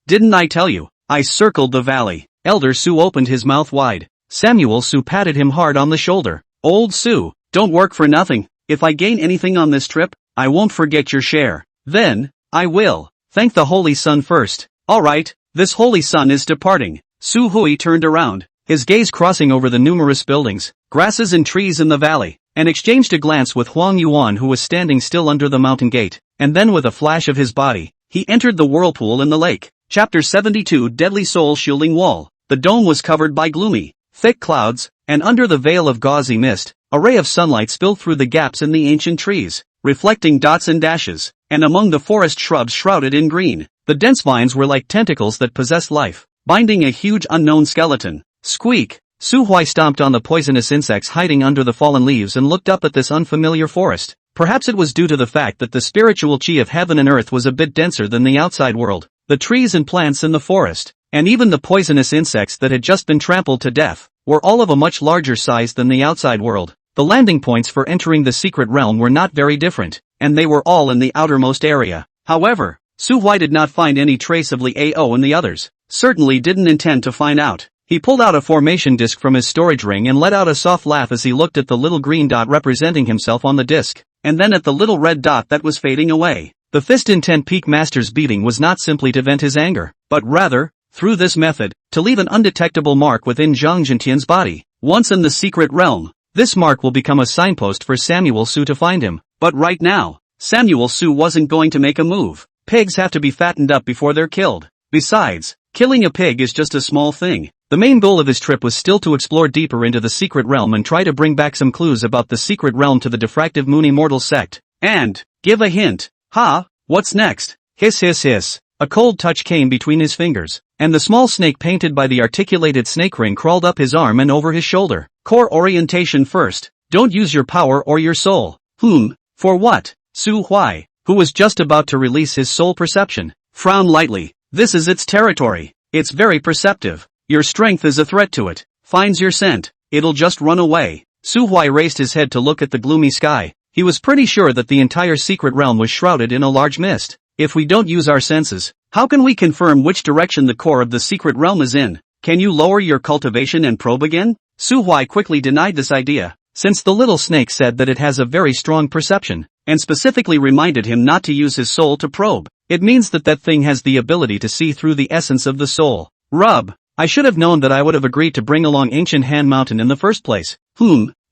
Didn't I tell you? I circled the valley. Elder Su opened his mouth wide. Samuel Su patted him hard on the shoulder. Old Su, don't work for nothing. If I gain anything on this trip, I won't forget your share. Then, I will. Thank the Holy Son first. Alright, this Holy Son is departing. Su Hui turned around, his gaze crossing over the numerous buildings, grasses and trees in the valley, and exchanged a glance with Huang Yuan, who was standing still under the mountain gate, and then with a flash of his body, he entered the whirlpool in the lake. Chapter 72 Deadly Soul Shielding Wall. The dome was covered by gloomy, thick clouds, and under the veil of gauzy mist, a ray of sunlight spilled through the gaps in the ancient trees, reflecting dots and dashes, and among the forest shrubs shrouded in green, the dense vines were like tentacles that possessed life, binding a huge unknown skeleton. Squeak! Su Huai stomped on the poisonous insects hiding under the fallen leaves and looked up at this unfamiliar forest. Perhaps it was due to the fact that the spiritual chi of heaven and earth was a bit denser than the outside world. The trees and plants in the forest, and even the poisonous insects that had just been trampled to death, were all of a much larger size than the outside world. The landing points for entering the secret realm were not very different, and they were all in the outermost area. However, Su Huai did not find any trace of Li Ao and the others. Certainly didn't intend to find out. He pulled out a formation disc from his storage ring and let out a soft laugh as he looked at the little green dot representing himself on the disc, and then at the little red dot that was fading away. The fist-intent Peak Master's beating was not simply to vent his anger, but rather, through this method, to leave an undetectable mark within Zhang Jintian's body. Once in the secret realm, this mark will become a signpost for Samuel Su to find him. But right now, Samuel Su wasn't going to make a move. Pigs have to be fattened up before they're killed. Besides, killing a pig is just a small thing. The main goal of his trip was still to explore deeper into the secret realm and try to bring back some clues about the secret realm to the Diffractive Moon Immortal sect. And, give a hint. Ha, what's next? Hiss hiss hiss. A cold touch came between his fingers, and the small snake painted by the articulated snake ring crawled up his arm and over his shoulder. Core orientation first. Don't use your power or your soul. For what? Su Huai, who was just about to release his soul perception, frowned lightly. This is its territory. It's very perceptive. Your strength is a threat to it. Finds your scent, it'll just run away. Su Huai raised his head to look at the gloomy sky. He was pretty sure that the entire secret realm was shrouded in a large mist. If we don't use our senses, how can we confirm which direction the core of the secret realm is in? Can you lower your cultivation and probe again? Su Huai quickly denied this idea, since the little snake said that it has a very strong perception, and specifically reminded him not to use his soul to probe. It means that that thing has the ability to see through the essence of the soul. I should have known that I would have agreed to bring along Ancient Han Mountain in the first place.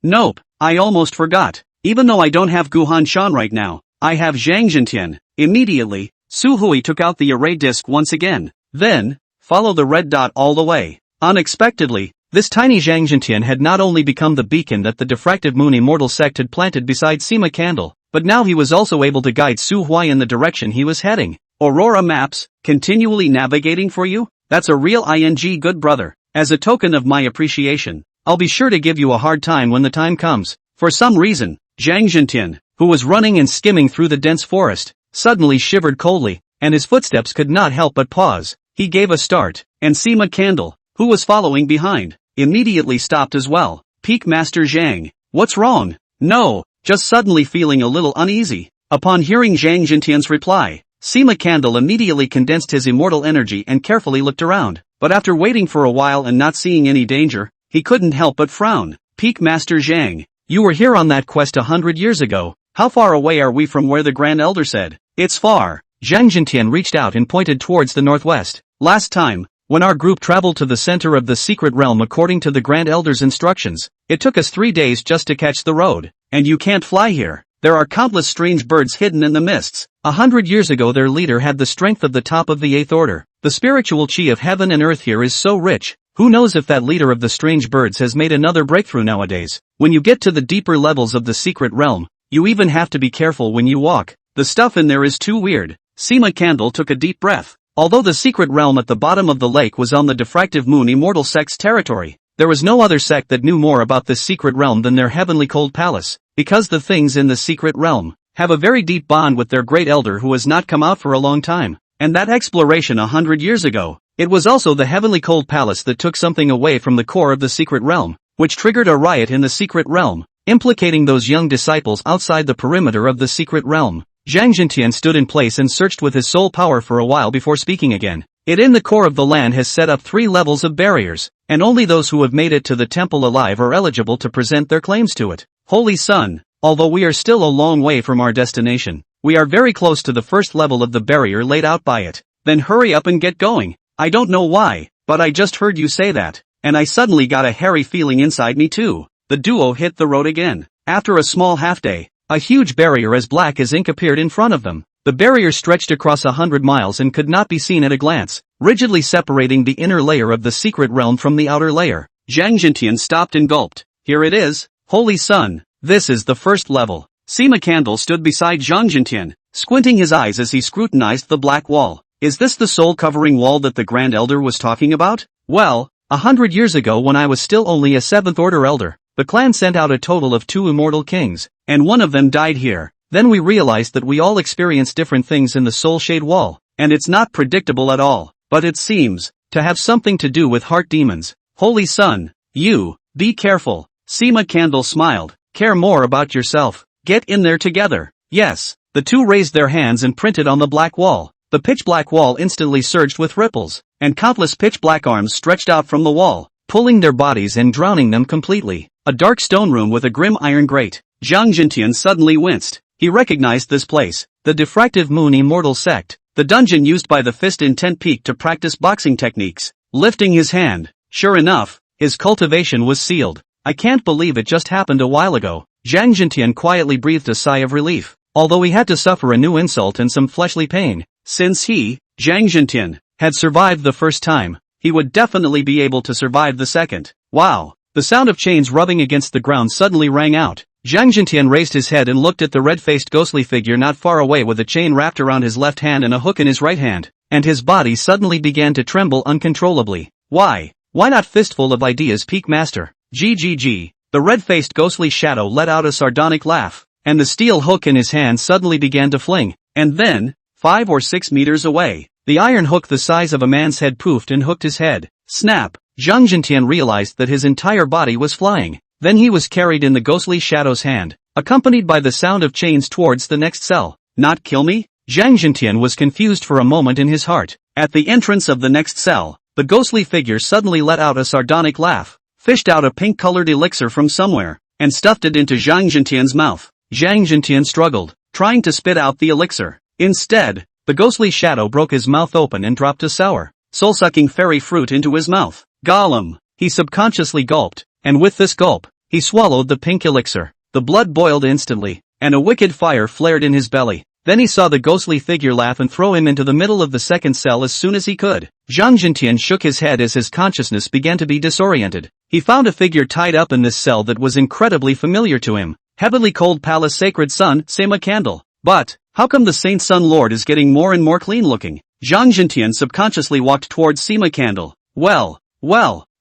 Nope, I almost forgot. Even though I don't have Guhan Shan right now, I have Zhang Jintian. Immediately, Su Hui took out the array disc once again. Then, follow the red dot all the way. Unexpectedly, this tiny Zhang Jintian had not only become the beacon that the Diffractive Moon Immortal sect had planted beside Sima Candle, but now he was also able to guide Su Hui in the direction he was heading. Aurora Maps, continually navigating for you? That's a real good brother. As a token of my appreciation, I'll be sure to give you a hard time when the time comes. For some reason, Zhang Jintian, who was running and skimming through the dense forest, suddenly shivered coldly, and his footsteps could not help but pause. He gave a start, and Sima Candle, who was following behind, immediately stopped as well. Peak Master Zhang, what's wrong? No, just suddenly feeling a little uneasy. Upon hearing Zhang Jintian's reply, Sima Candle immediately condensed his immortal energy and carefully looked around. But after waiting for a while and not seeing any danger, he couldn't help but frown. Peak Master Zhang, you were here on that quest 100 years ago. How far away are we from where the Grand Elder said? It's far. Zhang Jintian reached out and pointed towards the northwest. Last time, when our group traveled to the center of the secret realm according to the Grand Elder's instructions, it took us 3 days just to catch the road. And you can't fly here. There are countless strange birds hidden in the mists. 100 years ago their leader had the strength of the top of the 8th order. The spiritual chi of heaven and earth here is so rich. Who knows if that leader of the strange birds has made another breakthrough nowadays. When you get to the deeper levels of the secret realm, you even have to be careful when you walk. The stuff in there is too weird. Sima Candle took a deep breath. Although the secret realm at the bottom of the lake was on the Diffractive Moon Immortal sect's territory, there was no other sect that knew more about this secret realm than their heavenly cold palace, because the things in the secret realm have a very deep bond with their great elder who has not come out for a long time. And that exploration 100 years ago, it was also the heavenly cold palace that took something away from the core of the secret realm, which triggered a riot in the secret realm, implicating those young disciples outside the perimeter of the secret realm. Zhang Jintian stood in place and searched with his soul power for a while before speaking again. It in the core of the land has set up 3 levels of barriers, and only those who have made it to the temple alive are eligible to present their claims to it. Holy Sun, although we are still a long way from our destination, we are very close to the first level of the barrier laid out by it. Then hurry up and get going. I don't know why, but I just heard you say that, and I suddenly got a hairy feeling inside me too. The duo hit the road again. After a small half-day, a huge barrier as black as ink appeared in front of them. The barrier stretched across 100 miles and could not be seen at a glance, rigidly separating the inner layer of the secret realm from the outer layer. Zhang Jintian stopped and gulped. Here it is. Holy Sun, this is the first level. Sima Candle stood beside Zhang Jintian, squinting his eyes as he scrutinized the black wall. Is this the soul-covering wall that the Grand Elder was talking about? Well, 100 years ago when I was still only a 7th order elder, the clan sent out a total of 2 immortal kings, and one of them died here. Then we realized that we all experience different things in the soul shade wall, and it's not predictable at all, but it seems to have something to do with heart demons. Holy Sun, you, be careful. Sima Candle smiled. Care more about yourself. Get in there together. Yes. The 2 raised their hands and printed on the black wall. The pitch-black wall instantly surged with ripples, and countless pitch-black arms stretched out from the wall, pulling their bodies and drowning them completely. A dark stone room with a grim iron grate. Zhang Jintian suddenly winced. He recognized this place, the Diffractive Moon Immortal Sect, the dungeon used by the Fist in Tent Peak to practice boxing techniques. Lifting his hand, sure enough, his cultivation was sealed. I can't believe it just happened a while ago. Zhang Jintian quietly breathed a sigh of relief, although he had to suffer a new insult and some fleshly pain. Since he, Zhang Jintian, had survived the first time, he would definitely be able to survive the second. Wow! The sound of chains rubbing against the ground suddenly rang out. Zhang Jintian raised his head and looked at the red-faced ghostly figure not far away with a chain wrapped around his left hand and a hook in his right hand, and his body suddenly began to tremble uncontrollably. Why not Fistful of Ideas Peak Master? GGG. The red-faced ghostly shadow let out a sardonic laugh, and the steel hook in his hand suddenly began to fling, and then, 5 or 6 meters away, the iron hook the size of a man's head poofed and hooked his head. Snap! Zhang Jintian realized that his entire body was flying. Then he was carried in the ghostly shadow's hand, accompanied by the sound of chains towards the next cell. Not kill me? Zhang Jintian was confused for a moment in his heart. At the entrance of the next cell, the ghostly figure suddenly let out a sardonic laugh, fished out a pink-colored elixir from somewhere, and stuffed it into Zhang Jintian's mouth. Zhang Jintian struggled, trying to spit out the elixir. Instead, the ghostly shadow broke his mouth open and dropped a sour, soul-sucking fairy fruit into his mouth. Gollum! He subconsciously gulped, and with this gulp, he swallowed the pink elixir. The blood boiled instantly, and a wicked fire flared in his belly. Then he saw the ghostly figure laugh and throw him into the middle of the second cell as soon as he could. Zhang Jintian shook his head as his consciousness began to be disoriented. He found a figure tied up in this cell that was incredibly familiar to him. Heavenly Cold Palace Sacred Sun, Sema Candle. But, how come the Saint Sun Lord is getting more and more clean looking? Zhang Jintian subconsciously walked towards Sema Candle. Well,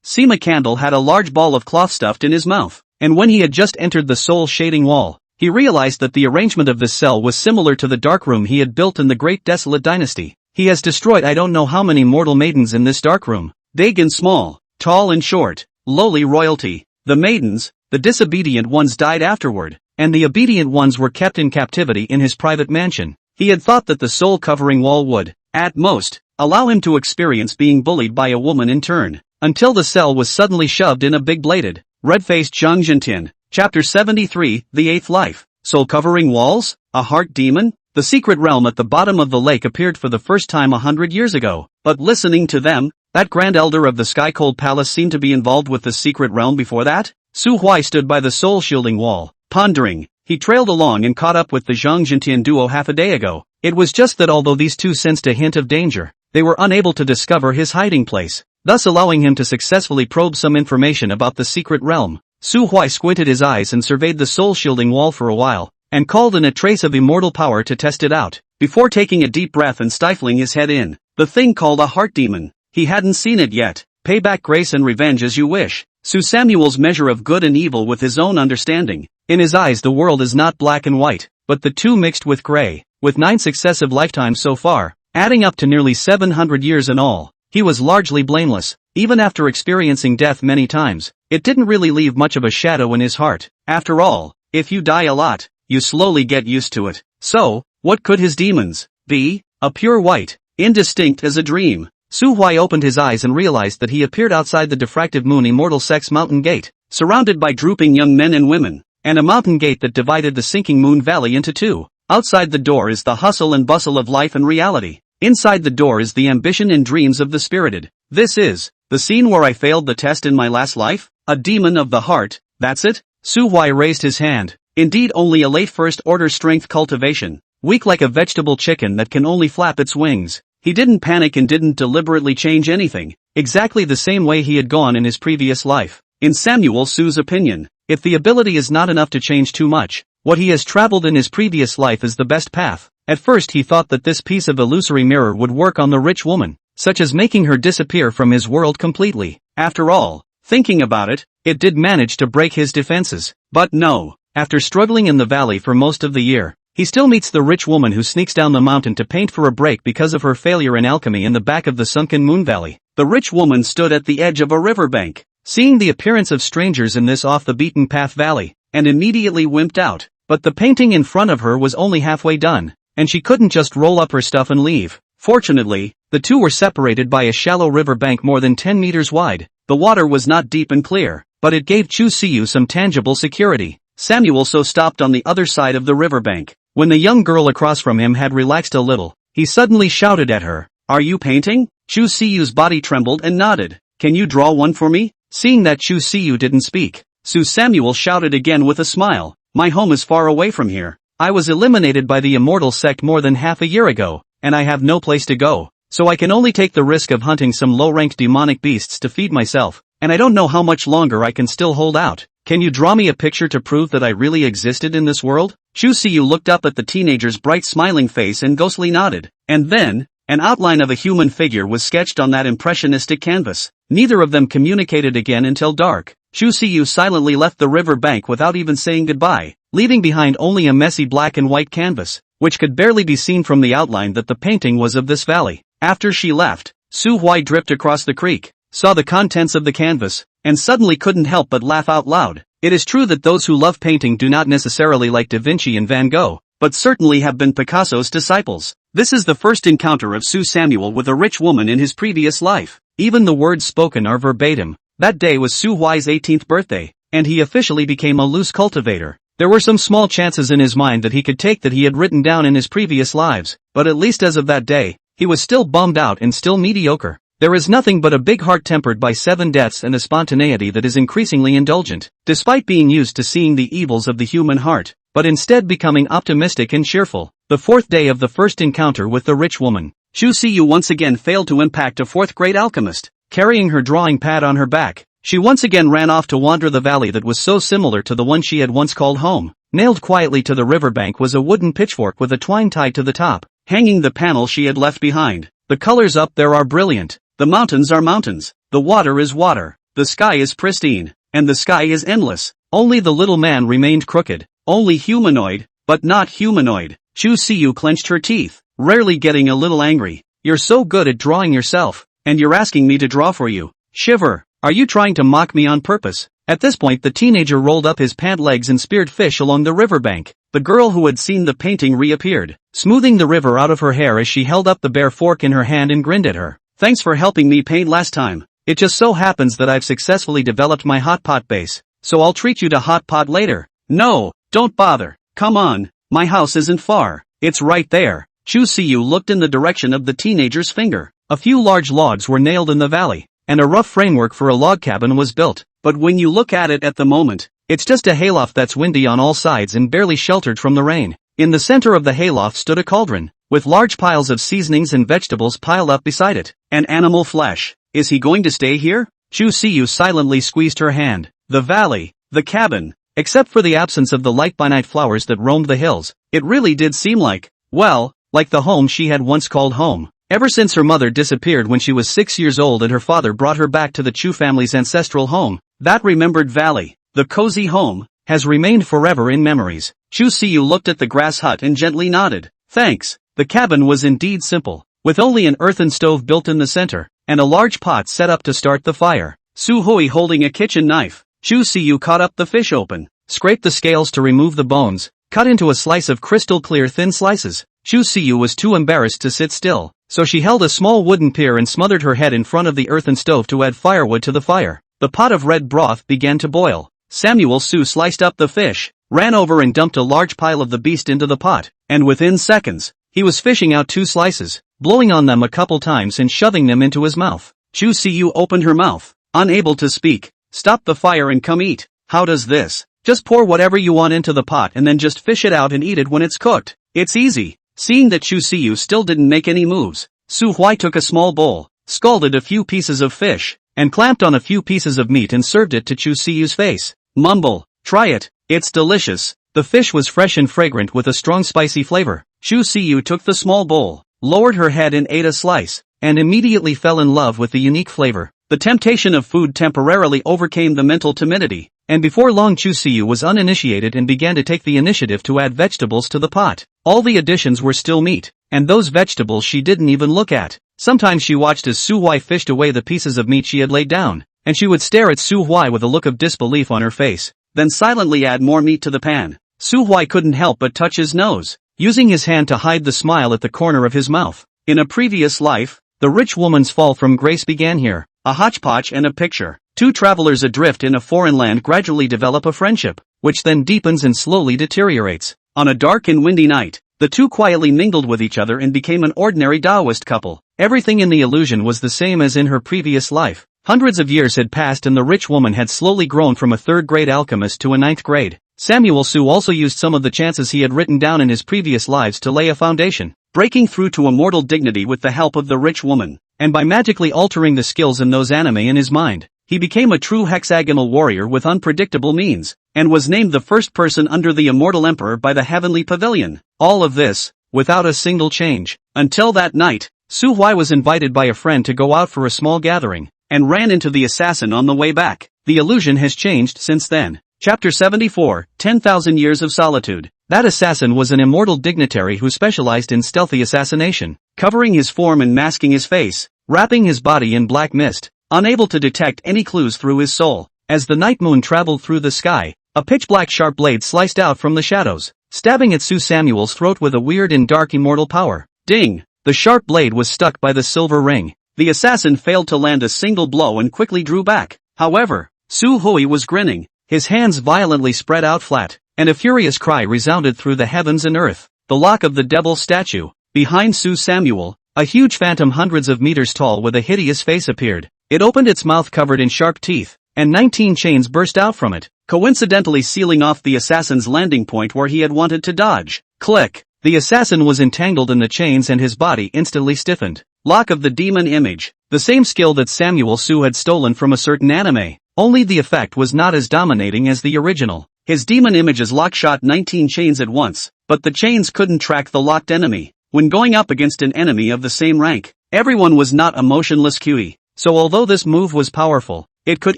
Sema Candle had a large ball of cloth stuffed in his mouth, and when he had just entered the soul shading wall, he realized that the arrangement of this cell was similar to the dark room he had built in the Great Desolate Dynasty. He has destroyed I don't know how many mortal maidens in this dark room, big and small, tall and short, lowly royalty. The maidens, the disobedient ones died afterward, and the obedient ones were kept in captivity in his private mansion. He had thought that the soul covering wall would, at most, allow him to experience being bullied by a woman in turn, until the cell was suddenly shoved in a big-bladed, red-faced Zhang Jintian. Chapter 73, The Eighth Life. Soul-covering walls? A heart demon? The secret realm at the bottom of the lake appeared for the first time 100 years ago, but listening to them, that Grand Elder of the Sky Cold Palace seemed to be involved with the secret realm before that? Su Huai stood by the soul-shielding wall, pondering. He trailed along and caught up with the Zhang Jintian duo half a day ago. It was just that although these two sensed a hint of danger, they were unable to discover his hiding place, thus allowing him to successfully probe some information about the secret realm. Su Huai squinted his eyes and surveyed the soul-shielding wall for a while, and called in a trace of immortal power to test it out, before taking a deep breath and stifling his head in. The thing called a heart demon. He hadn't seen it yet. Pay back grace and revenge as you wish. Su Samuel's measure of good and evil with his own understanding. In his eyes the world is not black and white, but the two mixed with gray. With 9 successive lifetimes so far, adding up to nearly 700 years in all, he was largely blameless. Even after experiencing death many times, it didn't really leave much of a shadow in his heart. After all, if you die a lot, you slowly get used to it. So, what could his demons be? A pure white, indistinct as a dream. Su Huai opened his eyes and realized that he appeared outside the Diffractive Moon Immortal Sect's mountain gate, surrounded by drooping young men and women, and a mountain gate that divided the sinking moon valley into two. Outside the door is the hustle and bustle of life and reality. Inside the door is the ambition and dreams of the spirited. This is the scene where I failed the test in my last life? A demon of the heart, that's it? Su Huai raised his hand. Indeed only a late first-order strength cultivation, weak like a vegetable chicken that can only flap its wings. He didn't panic and didn't deliberately change anything, exactly the same way he had gone in his previous life. In Samuel Su's opinion, if the ability is not enough to change too much, what he has traveled in his previous life is the best path. At first he thought that this piece of illusory mirror would work on the rich woman, such as making her disappear from his world completely. After all, thinking about it, it did manage to break his defenses. But no, after struggling in the valley for most of the year, he still meets the rich woman who sneaks down the mountain to paint for a break because of her failure in alchemy in the back of the sunken moon valley. The rich woman stood at the edge of a riverbank, seeing the appearance of strangers in this off-the-beaten-path valley, and immediately wimped out. But the painting in front of her was only halfway done, and she couldn't just roll up her stuff and leave. Fortunately, the two were separated by a shallow riverbank more than 10 meters wide. The water was not deep and clear, but it gave Chu Siyu some tangible security. Samuel So stopped on the other side of the riverbank. When the young girl across from him had relaxed a little, he suddenly shouted at her, "Are you painting?" Chu Siyu's body trembled and nodded. "Can you draw one for me?" Seeing that Chu Siyu didn't speak, Su Samuel shouted again with a smile, "My home is far away from here. I was eliminated by the immortal sect more than half a year ago, and I have no place to go, so I can only take the risk of hunting some low-ranked demonic beasts to feed myself, and I don't know how much longer I can still hold out. Can you draw me a picture to prove that I really existed in this world?" Chu Siyu looked up at the teenager's bright smiling face and ghostly nodded, and then, an outline of a human figure was sketched on that impressionistic canvas. Neither of them communicated again until dark. Chu Siyu silently left the river bank without even saying goodbye, leaving behind only a messy black and white canvas, which could barely be seen from the outline that the painting was of this valley. After she left, Su Hui dripped across the creek, saw the contents of the canvas, and suddenly couldn't help but laugh out loud. It is true that those who love painting do not necessarily like Da Vinci and Van Gogh, but certainly have been Picasso's disciples. This is the first encounter of Su Samuel with a rich woman in his previous life. Even the words spoken are verbatim. That day was Su Hui's 18th birthday, and he officially became a loose cultivator. There were some small chances in his mind that he could take that he had written down in his previous lives, but at least as of that day, he was still bummed out and still mediocre. There is nothing but a big heart tempered by 7 deaths and a spontaneity that is increasingly indulgent, despite being used to seeing the evils of the human heart, but instead becoming optimistic and cheerful. The 4th day of the first encounter with the rich woman, Chu Siyu once again failed to impact a 4th-grade alchemist. Carrying her drawing pad on her back, she once again ran off to wander the valley that was so similar to the one she had once called home. Nailed quietly to the riverbank was a wooden pitchfork with a twine tied to the top, hanging the panel she had left behind. The colors up there are brilliant. The mountains are mountains. The water is water. The sky is pristine. And the sky is endless. Only the little man remained crooked. Only humanoid, but not humanoid. Chu Siyu clenched her teeth, rarely getting a little angry. "You're so good at drawing yourself. And you're asking me to draw for you. Shiver. Are you trying to mock me on purpose?" At this point the teenager rolled up his pant legs and speared fish along the riverbank. The girl who had seen the painting reappeared, smoothing the river out of her hair as she held up the bare fork in her hand and grinned at her. "Thanks for helping me paint last time. It just so happens that I've successfully developed my hot pot base, so I'll treat you to hot pot later." "No, don't bother. Come on, my house isn't far. It's right there." Chu Siyu looked in the direction of the teenager's finger. A few large logs were nailed in the valley, and a rough framework for a log cabin was built. But when you look at it at the moment, it's just a hayloft that's windy on all sides and barely sheltered from the rain. In the center of the hayloft stood a cauldron, with large piles of seasonings and vegetables piled up beside it. "And animal flesh. Is he going to stay here?" Chu Siyu silently squeezed her hand. The valley, the cabin, except for the absence of the light-by-night flowers that roamed the hills, it really did seem like, well, like the home she had once called home. Ever since her mother disappeared when she was 6 years old and her father brought her back to the Chu family's ancestral home, that remembered valley, the cozy home, has remained forever in memories. Chu Siyu looked at the grass hut and gently nodded. "Thanks." The cabin was indeed simple, with only an earthen stove built in the center, and a large pot set up to start the fire. Su Hui holding a kitchen knife, Chu Siyu caught up the fish open, scraped the scales to remove the bones, cut into a slice of crystal clear thin slices. Chu Siyu was too embarrassed to sit still, so she held a small wooden pier and smothered her head in front of the earthen stove to add firewood to the fire. The pot of red broth began to boil. Samuel Su sliced up the fish, ran over and dumped a large pile of the beast into the pot, and within seconds, he was fishing out 2 slices, blowing on them a couple times and shoving them into his mouth. Chu Siyu opened her mouth, unable to speak. "Stop the fire and come eat." "How does this?" "Just pour whatever you want into the pot and then just fish it out and eat it when it's cooked. It's easy." Seeing that Chu Siyu still didn't make any moves, Su Hui took a small bowl, scalded a few pieces of fish, and clamped on a few pieces of meat and served it to Chu Siyu's face. "Mumble, try it, it's delicious." The fish was fresh and fragrant with a strong spicy flavor. Chu Siyu took the small bowl, lowered her head and ate a slice, and immediately fell in love with the unique flavor. The temptation of food temporarily overcame the mental timidity, and before long Chu Siyu was uninitiated and began to take the initiative to add vegetables to the pot. All the additions were still meat, and those vegetables she didn't even look at. Sometimes she watched as Su Hui fished away the pieces of meat she had laid down, and she would stare at Su Hui with a look of disbelief on her face, then silently add more meat to the pan. Su Hui couldn't help but touch his nose, using his hand to hide the smile at the corner of his mouth. In a previous life, the rich woman's fall from grace began here. A hodgepodge and a picture. 2 travelers adrift in a foreign land gradually develop a friendship, which then deepens and slowly deteriorates. On a dark and windy night, the two quietly mingled with each other and became an ordinary Taoist couple. Everything in the illusion was the same as in her previous life. Hundreds of years had passed and the rich woman had slowly grown from a third-grade alchemist to a ninth grade. Samuel Su also used some of the chances he had written down in his previous lives to lay a foundation, breaking through to immortal dignity with the help of the rich woman, and by magically altering the skills in those anime in his mind. He became a true hexagonal warrior with unpredictable means, and was named the first person under the Immortal Emperor by the Heavenly Pavilion. All of this, without a single change. Until that night, Su Hui was invited by a friend to go out for a small gathering, and ran into the assassin on the way back. The illusion has changed since then. Chapter 74, 10,000 Years of Solitude. That assassin was an immortal dignitary who specialized in stealthy assassination, covering his form and masking his face, wrapping his body in black mist, unable to detect any clues through his soul. As the night moon traveled through the sky, a pitch-black sharp blade sliced out from the shadows, stabbing at Su Samuel's throat with a weird and dark immortal power. Ding! The sharp blade was stuck by the silver ring. The assassin failed to land a single blow and quickly drew back. However, Su Hui was grinning, his hands violently spread out flat, and a furious cry resounded through the heavens and earth. The lock of the devil statue. Behind Su Samuel, a huge phantom hundreds of meters tall with a hideous face appeared. It opened its mouth covered in sharp teeth, and 19 chains burst out from it, coincidentally sealing off the assassin's landing point where he had wanted to dodge. Click! The assassin was entangled in the chains and his body instantly stiffened. Lock of the demon image. The same skill that Samuel Su had stolen from a certain anime, only the effect was not as dominating as the original. His demon image's lock shot 19 chains at once, but the chains couldn't track the locked enemy. When going up against an enemy of the same rank, everyone was not a motionless QE. So although this move was powerful, it could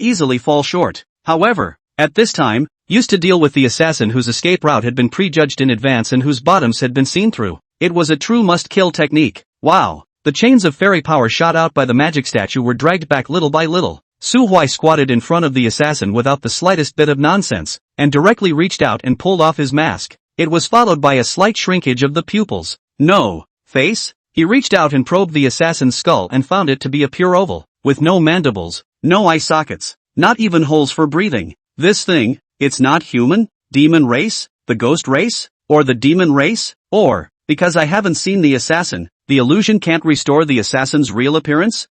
easily fall short. However, at this time, used to deal with the assassin whose escape route had been prejudged in advance and whose bottoms had been seen through. It was a true must-kill technique. Wow! The chains of fairy power shot out by the magic statue were dragged back little by little. Su Hui squatted in front of the assassin without the slightest bit of nonsense, and directly reached out and pulled off his mask. It was followed by a slight shrinkage of the pupils. No face? He reached out and probed the assassin's skull and found it to be a pure oval, with no mandibles, no eye sockets, not even holes for breathing. This thing, it's not human? Demon race? The ghost race? Or the demon race? Or, because I haven't seen the assassin, the illusion can't restore the assassin's real appearance?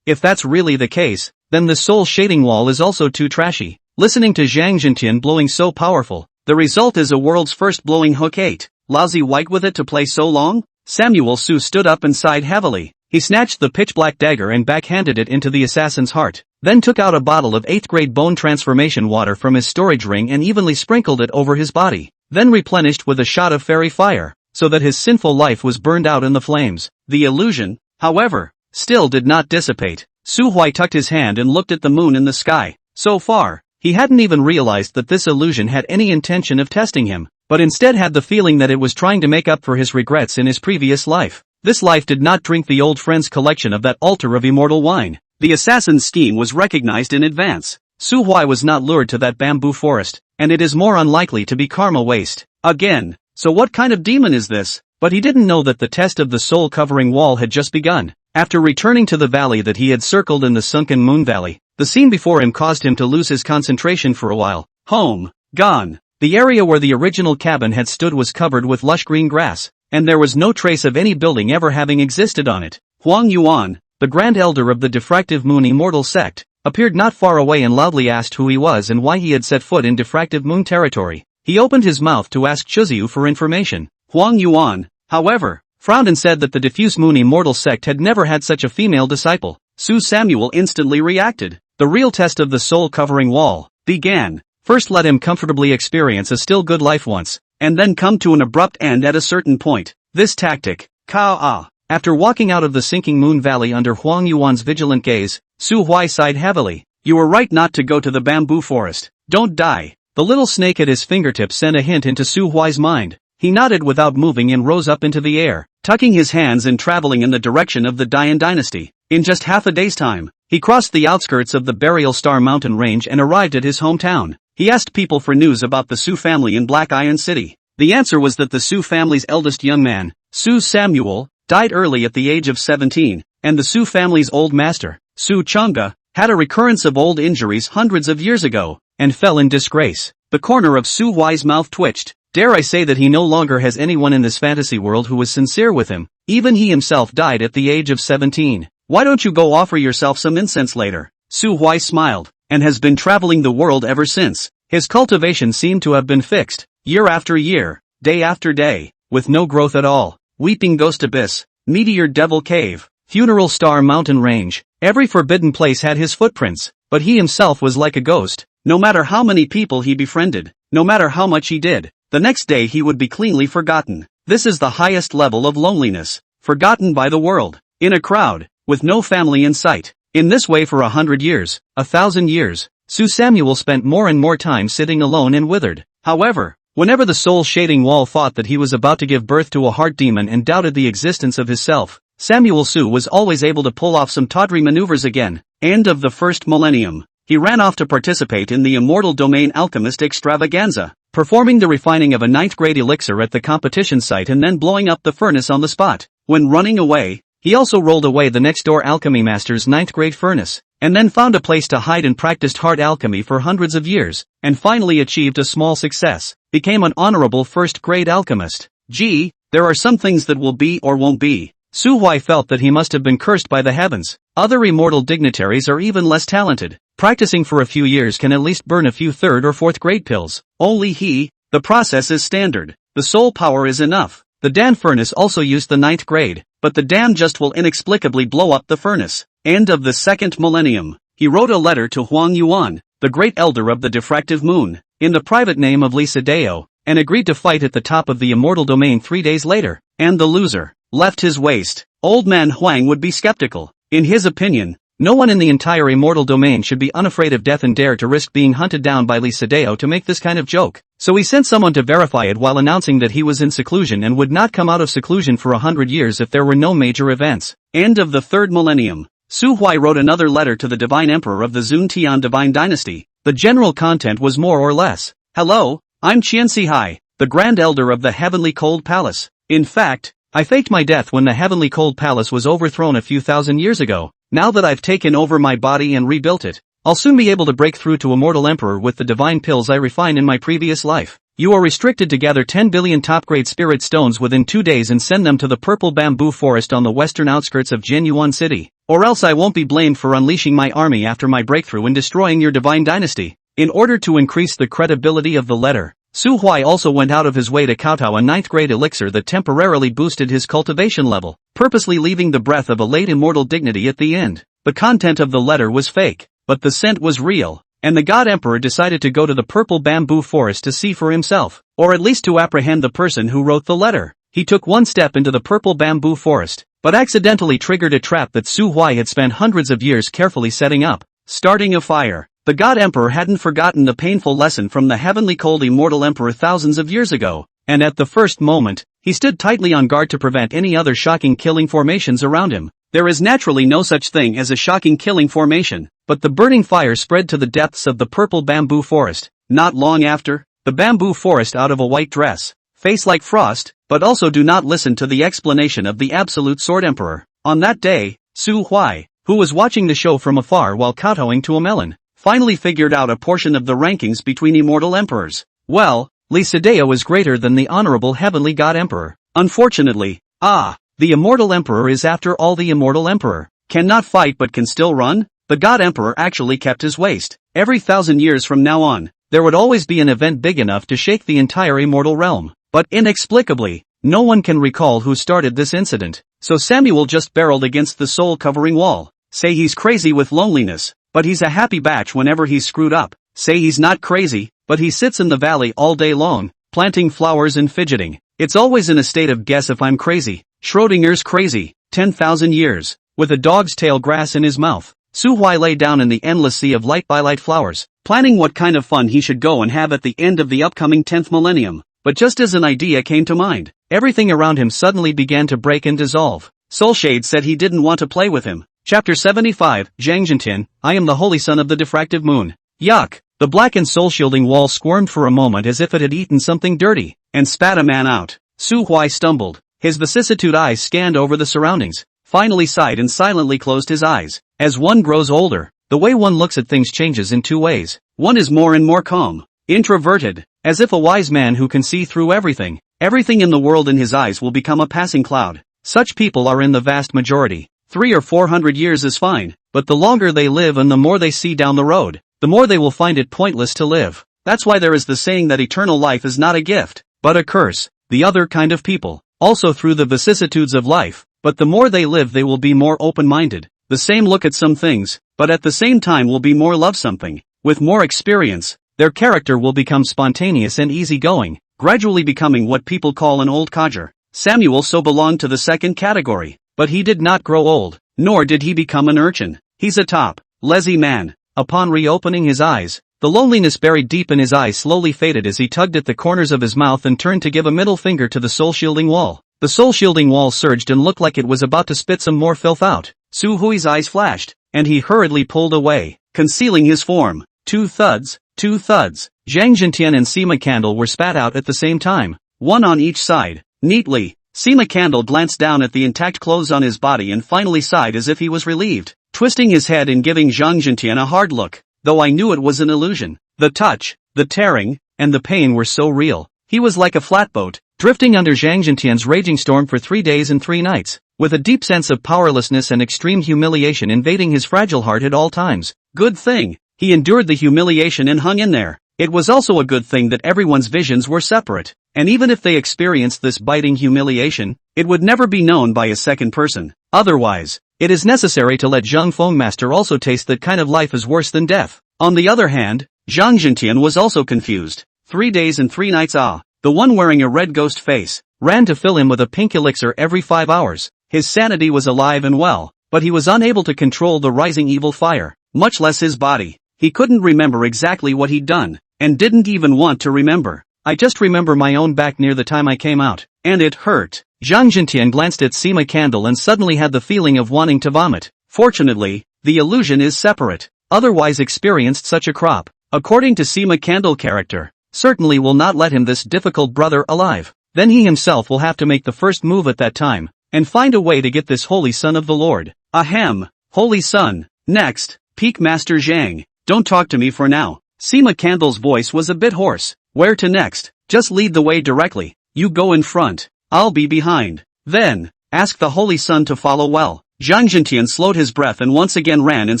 If that's really the case, then the soul shading wall is also too trashy. Listening to Zhang Zhentian blowing so powerful, the result is a world's first blowing hook 8. Lousy white with it to play so long? Samuel Su stood up and sighed heavily. He snatched the pitch-black dagger and backhanded it into the assassin's heart, then took out a bottle of 8th grade bone transformation water from his storage ring and evenly sprinkled it over his body, then replenished with a shot of fairy fire, so that his sinful life was burned out in the flames. The illusion, however, still did not dissipate. Su Hui tucked his hand and looked at the moon in the sky. So far, he hadn't even realized that this illusion had any intention of testing him, but instead had the feeling that it was trying to make up for his regrets in his previous life. This life did not drink the old friend's collection of that altar of immortal wine. The assassin's scheme was recognized in advance. Su Hui was not lured to that bamboo forest, and it is more unlikely to be karma waste. Again. So what kind of demon is this? But he didn't know that the test of the soul-covering wall had just begun. After returning to the valley that he had circled in the sunken moon valley, the scene before him caused him to lose his concentration for a while. Home. Gone. The area where the original cabin had stood was covered with lush green grass, and there was no trace of any building ever having existed on it. Huang Yuan, the grand elder of the Diffractive Moon Immortal sect, appeared not far away and loudly asked who he was and why he had set foot in Diffractive Moon territory. He opened his mouth to ask Chuziu for information. Huang Yuan, however, frowned and said that the Diffuse Moon Immortal sect had never had such a female disciple. Su Samuel instantly reacted. The real test of the soul-covering wall began. First let him comfortably experience a still good life once, and then come to an abrupt end at a certain point. This tactic, Ka-ah. After walking out of the sinking moon valley under Huang Yuan's vigilant gaze, Su Hui sighed heavily. You were right not to go to the bamboo forest. Don't die. The little snake at his fingertips sent a hint into Su Hui's mind. He nodded without moving and rose up into the air, tucking his hands and traveling in the direction of the Dian dynasty. In just half a day's time, he crossed the outskirts of the Burial Star mountain range and arrived at his hometown. He asked people for news about the Su family in Black Iron City. The answer was that the Su family's eldest young man, Su Samuel, died early at the age of 17, and the Su family's old master, Su Chang'e, had a recurrence of old injuries hundreds of years ago, and fell in disgrace. The corner of Su Huai's mouth twitched. Dare I say that he no longer has anyone in this fantasy world who was sincere with him. Even he himself died at the age of 17. Why don't you go offer yourself some incense later? Su Huai smiled, and has been traveling the world ever since. His cultivation seemed to have been fixed, year after year, day after day, with no growth at all. Weeping Ghost Abyss, Meteor Devil Cave, Funeral Star Mountain Range, every forbidden place had his footprints, but he himself was like a ghost. No matter how many people he befriended, no matter how much he did, the next day he would be cleanly forgotten. This is the highest level of loneliness, forgotten by the world, in a crowd, with no family in sight. In this way for 100 years, 1,000 years, Su Samuel spent more and more time sitting alone and withered. However, whenever the soul-shading wall thought that he was about to give birth to a heart demon and doubted the existence of his self, Samuel Su was always able to pull off some tawdry maneuvers again. End of the first millennium. He ran off to participate in the Immortal Domain Alchemist Extravaganza, performing the refining of a 9th grade elixir at the competition site and then blowing up the furnace on the spot. When running away, he also rolled away the next-door alchemy master's 9th grade furnace, and then found a place to hide and practiced hard alchemy for hundreds of years, and finally achieved a small success, became an honorable 1st grade alchemist. Gee, there are some things that will be or won't be. Su Huai felt that he must have been cursed by the heavens. Other immortal dignitaries are even less talented. Practicing for a few years can at least burn a few 3rd or 4th grade pills. Only he, the process is standard. The soul power is enough. The Dan furnace also used the 9th grade, but the Dan just will inexplicably blow up the furnace. End of the 2nd millennium. He wrote a letter to Huang Yuan, the great elder of the diffractive moon, in the private name of Li Sadeo, and agreed to fight at the top of the immortal domain 3 days later, and the loser left his waist. Old man Huang would be skeptical. In his opinion, no one in the entire immortal domain should be unafraid of death and dare to risk being hunted down by Li Sadeo to make this kind of joke. So he sent someone to verify it while announcing that he was in seclusion and would not come out of seclusion for 100 years if there were no major events. End of the 3rd millennium. Su Huai wrote another letter to the divine emperor of the Zun Tian divine dynasty. The general content was more or less, "Hello, I'm Qian Sihai, the grand elder of the heavenly cold palace. In fact, I faked my death when the heavenly cold palace was overthrown a few thousand years ago. Now that I've taken over my body and rebuilt it, I'll soon be able to break through to Immortal Emperor with the divine pills I refined in my previous life. You are restricted to gather 10 billion top-grade spirit stones within 2 days and send them to the purple bamboo forest on the western outskirts of Jianyuan City, or else I won't be blamed for unleashing my army after my breakthrough and destroying your divine dynasty." In order to increase the credibility of the letter, Su Huai also went out of his way to kowtow a 9th grade elixir that temporarily boosted his cultivation level, purposely leaving the breath of a late immortal dignity at the end. The content of the letter was fake, but the scent was real, and the God Emperor decided to go to the purple bamboo forest to see for himself, or at least to apprehend the person who wrote the letter. He took one step into the purple bamboo forest, but accidentally triggered a trap that Su Huai had spent hundreds of years carefully setting up, starting a fire. The God Emperor hadn't forgotten the painful lesson from the heavenly cold immortal emperor thousands of years ago, and at the first moment, he stood tightly on guard to prevent any other shocking killing formations around him. There is naturally no such thing as a shocking killing formation, but the burning fire spread to the depths of the purple bamboo forest. Not long after, the bamboo forest out of a white dress, face like frost, but also do not listen to the explanation of the absolute sword emperor. On that day, Su Huai, who was watching the show from afar while kowtowing to a melon, finally figured out a portion of the rankings between immortal emperors. Well, Li Sadeo is greater than the honorable heavenly God Emperor. Unfortunately, the immortal emperor is after all the immortal emperor. Cannot fight but can still run? The God Emperor actually kept his waist. Every 1,000 years from now on, there would always be an event big enough to shake the entire immortal realm. But inexplicably, no one can recall who started this incident. So Samuel just barreled against the soul-covering wall. Say he's crazy with loneliness, but he's a happy batch whenever he's screwed up. Say he's not crazy, but he sits in the valley all day long, planting flowers and fidgeting. It's always in a state of guess if I'm crazy. Schrodinger's crazy, 10,000 years, with a dog's tail grass in his mouth. Su Huai lay down in the endless sea of light by light flowers, planning what kind of fun he should go and have at the end of the upcoming 10th millennium. But just as an idea came to mind, everything around him suddenly began to break and dissolve. Soulshade said he didn't want to play with him. Chapter 75, Zhangzhentin, I am the holy son of the diffractive moon. Yuck! The blackened soul-shielding wall squirmed for a moment as if it had eaten something dirty, and spat a man out. Su Huai stumbled. His vicissitude eyes scanned over the surroundings, finally sighed and silently closed his eyes. As one grows older, the way one looks at things changes in two ways. One is more and more calm, introverted, as if a wise man who can see through everything. Everything in the world in his eyes will become a passing cloud. Such people are in the vast majority. 300 or 400 years is fine, but the longer they live and the more they see down the road, the more they will find it pointless to live. That's why there is the saying that eternal life is not a gift, but a curse. The other kind of people, also through the vicissitudes of life, but the more they live they will be more open-minded. The same look at some things, but at the same time will be more love something. With more experience, their character will become spontaneous and easygoing, gradually becoming what people call an old codger. Samuel so belonged to the second category, but he did not grow old, nor did he become an urchin. He's a top, lazy man. Upon reopening his eyes, the loneliness buried deep in his eyes slowly faded as he tugged at the corners of his mouth and turned to give a middle finger to the soul-shielding wall. The soul-shielding wall surged and looked like it was about to spit some more filth out. Su Hui's eyes flashed, and he hurriedly pulled away, concealing his form. Two thuds. Zhang Jintian and Sima Candle were spat out at the same time, one on each side. Neatly, Sima Candle glanced down at the intact clothes on his body and finally sighed as if he was relieved, twisting his head and giving Zhang Jintian a hard look, though I knew it was an illusion. The touch, the tearing, and the pain were so real. He was like a flatboat, drifting under Zhang Jintian's raging storm for 3 days and 3 nights, with a deep sense of powerlessness and extreme humiliation invading his fragile heart at all times. Good thing he endured the humiliation and hung in there. It was also a good thing that everyone's visions were separate, and even if they experienced this biting humiliation, it would never be known by a second person. Otherwise, it is necessary to let Zhang Fengmaster also taste that kind of life is worse than death. On the other hand, Zhang Jintian was also confused. 3 days and 3 nights the one wearing a red ghost face, ran to fill him with a pink elixir every 5 hours. His sanity was alive and well, but he was unable to control the rising evil fire, much less his body. He couldn't remember exactly what he'd done, and didn't even want to remember. I just remember my own back near the time I came out, and it hurt. Zhang Jintian glanced at Sima Candle and suddenly had the feeling of wanting to vomit. Fortunately, the illusion is separate, otherwise experienced such a crop, according to Sima Candle character, certainly will not let him this difficult brother alive. Then he himself will have to make the first move at that time, and find a way to get this holy son of the Lord. Ahem, holy son. Next, Peak Master Zhang. Don't talk to me for now. Sima Candle's voice was a bit hoarse. Where to next? Just lead the way directly. You go in front. I'll be behind. Then, ask the holy son to follow well. Zhang Jintian slowed his breath and once again ran and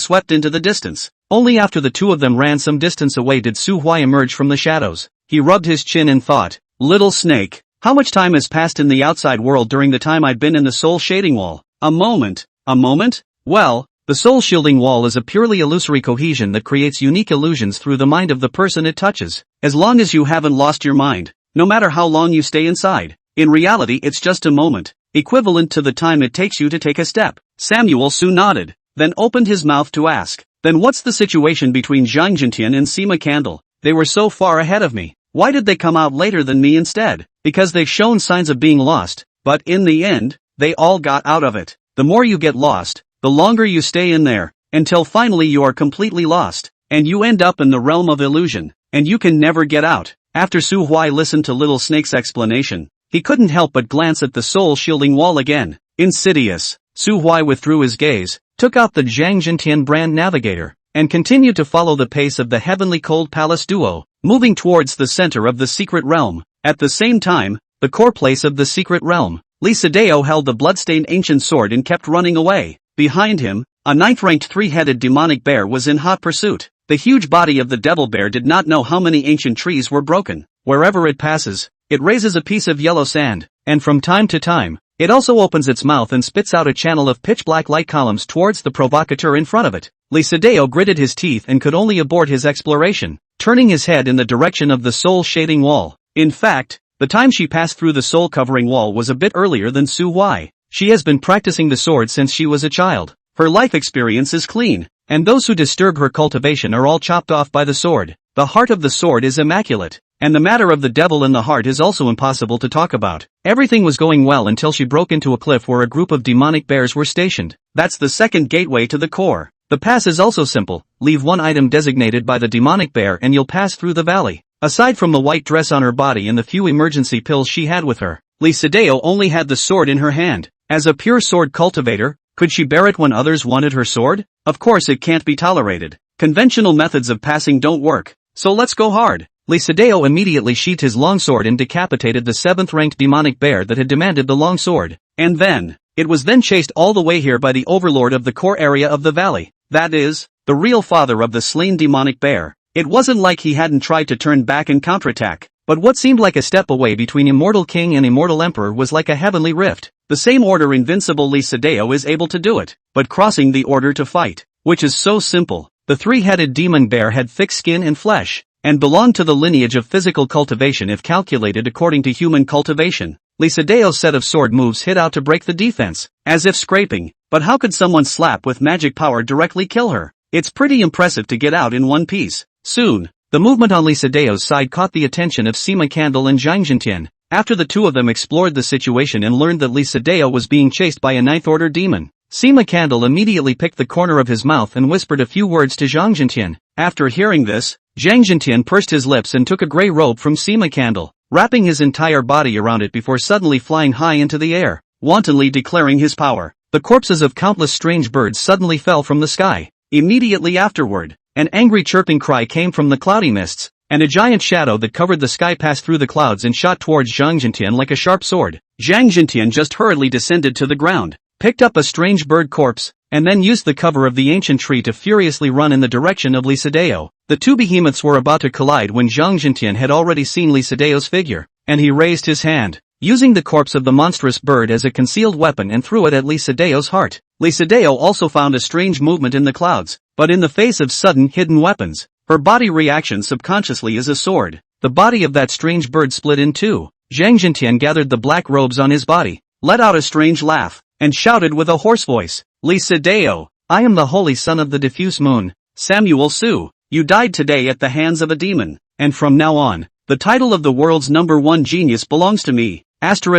swept into the distance. Only after the two of them ran some distance away did Su Huai emerge from the shadows. He rubbed his chin and thought, little snake, how much time has passed in the outside world during the time I've been in the soul shading wall? A moment? Well, the soul shielding wall is a purely illusory cohesion that creates unique illusions through the mind of the person it touches. As long as you haven't lost your mind, no matter how long you stay inside, in reality it's just a moment, equivalent to the time it takes you to take a step. Samuel Su nodded, then opened his mouth to ask, then what's the situation between Zhang Jintian and Sima Candle? They were so far ahead of me. Why did they come out later than me instead? Because they've shown signs of being lost, but in the end, they all got out of it. The more you get lost, the longer you stay in there, until finally you are completely lost, and you end up in the realm of illusion, and you can never get out. After Su Huai listened to Little Snake's explanation, he couldn't help but glance at the soul-shielding wall again. Insidious. Su Huai withdrew his gaze, took out the Zhang Jintian brand navigator, and continued to follow the pace of the heavenly cold palace duo, moving towards the center of the secret realm. At the same time, the core place of the secret realm, Li Sadeo held the bloodstained ancient sword and kept running away. Behind him, a 9th-ranked 3-headed demonic bear was in hot pursuit. The huge body of the devil bear did not know how many ancient trees were broken. Wherever it passes, it raises a piece of yellow sand, and from time to time, it also opens its mouth and spits out a channel of pitch-black light columns towards the provocateur in front of it. Li Sadeo gritted his teeth and could only abort his exploration, turning his head in the direction of the soul-shading wall. In fact, the time she passed through the soul-covering wall was a bit earlier than Su Huai. She has been practicing the sword since she was a child. Her life experience is clean, and those who disturb her cultivation are all chopped off by the sword. The heart of the sword is immaculate, and the matter of the devil in the heart is also impossible to talk about. Everything was going well until she broke into a cliff where a group of demonic bears were stationed. That's the second gateway to the core. The pass is also simple. Leave one item designated by the demonic bear and you'll pass through the valley. Aside from the white dress on her body and the few emergency pills she had with her, Li Sadeo only had the sword in her hand. As a pure sword cultivator, could she bear it when others wanted her sword? Of course it can't be tolerated. Conventional methods of passing don't work, so let's go hard. Lee Sedao immediately sheathed his longsword and decapitated the 7th-ranked demonic bear that had demanded the longsword. And then, it was then chased all the way here by the overlord of the core area of the valley. That is, the real father of the slain demonic bear. It wasn't like he hadn't tried to turn back and counterattack, but what seemed like a step away between Immortal King and Immortal Emperor was like a heavenly rift. The same order invincible Lee Sedao is able to do it, but crossing the order to fight, which is so simple. The 3-headed demon bear had thick skin and flesh, and belonged to the lineage of physical cultivation if calculated according to human cultivation. Lee Sedao's set of sword moves hit out to break the defense, as if scraping, but how could someone slap with magic power directly kill her? It's pretty impressive to get out in one piece. Soon, the movement on Lee Sedao's side caught the attention of Sima Candle and Zhang Jintian. After the two of them explored the situation and learned that Lee Sedao was being chased by a 9th-order demon, Sima Candle immediately picked the corner of his mouth and whispered a few words to Zhang Jintian. After hearing this, Zhang Jintian pursed his lips and took a grey robe from Sima Candle, wrapping his entire body around it before suddenly flying high into the air, wantonly declaring his power. The corpses of countless strange birds suddenly fell from the sky. Immediately afterward, an angry chirping cry came from the cloudy mists, and a giant shadow that covered the sky passed through the clouds and shot towards Zhang Jintian like a sharp sword. Zhang Jintian just hurriedly descended to the ground, picked up a strange bird corpse, and then used the cover of the ancient tree to furiously run in the direction of Lee Sedao. The two behemoths were about to collide when Zhang Jintian had already seen Lee Sedao's figure, and he raised his hand, using the corpse of the monstrous bird as a concealed weapon and threw it at Lee Sedao's heart. Lee Sedao also found a strange movement in the clouds, but in the face of sudden hidden weapons, her body reactioned subconsciously as a sword. The body of that strange bird split in two. Zhang Jintian gathered the black robes on his body, let out a strange laugh, and shouted with a hoarse voice, "Lee Sedao, I am the holy son of the diffuse moon, Samuel Su. You died today at the hands of a demon, and from now on, the title of the world's #1 genius belongs to me." Su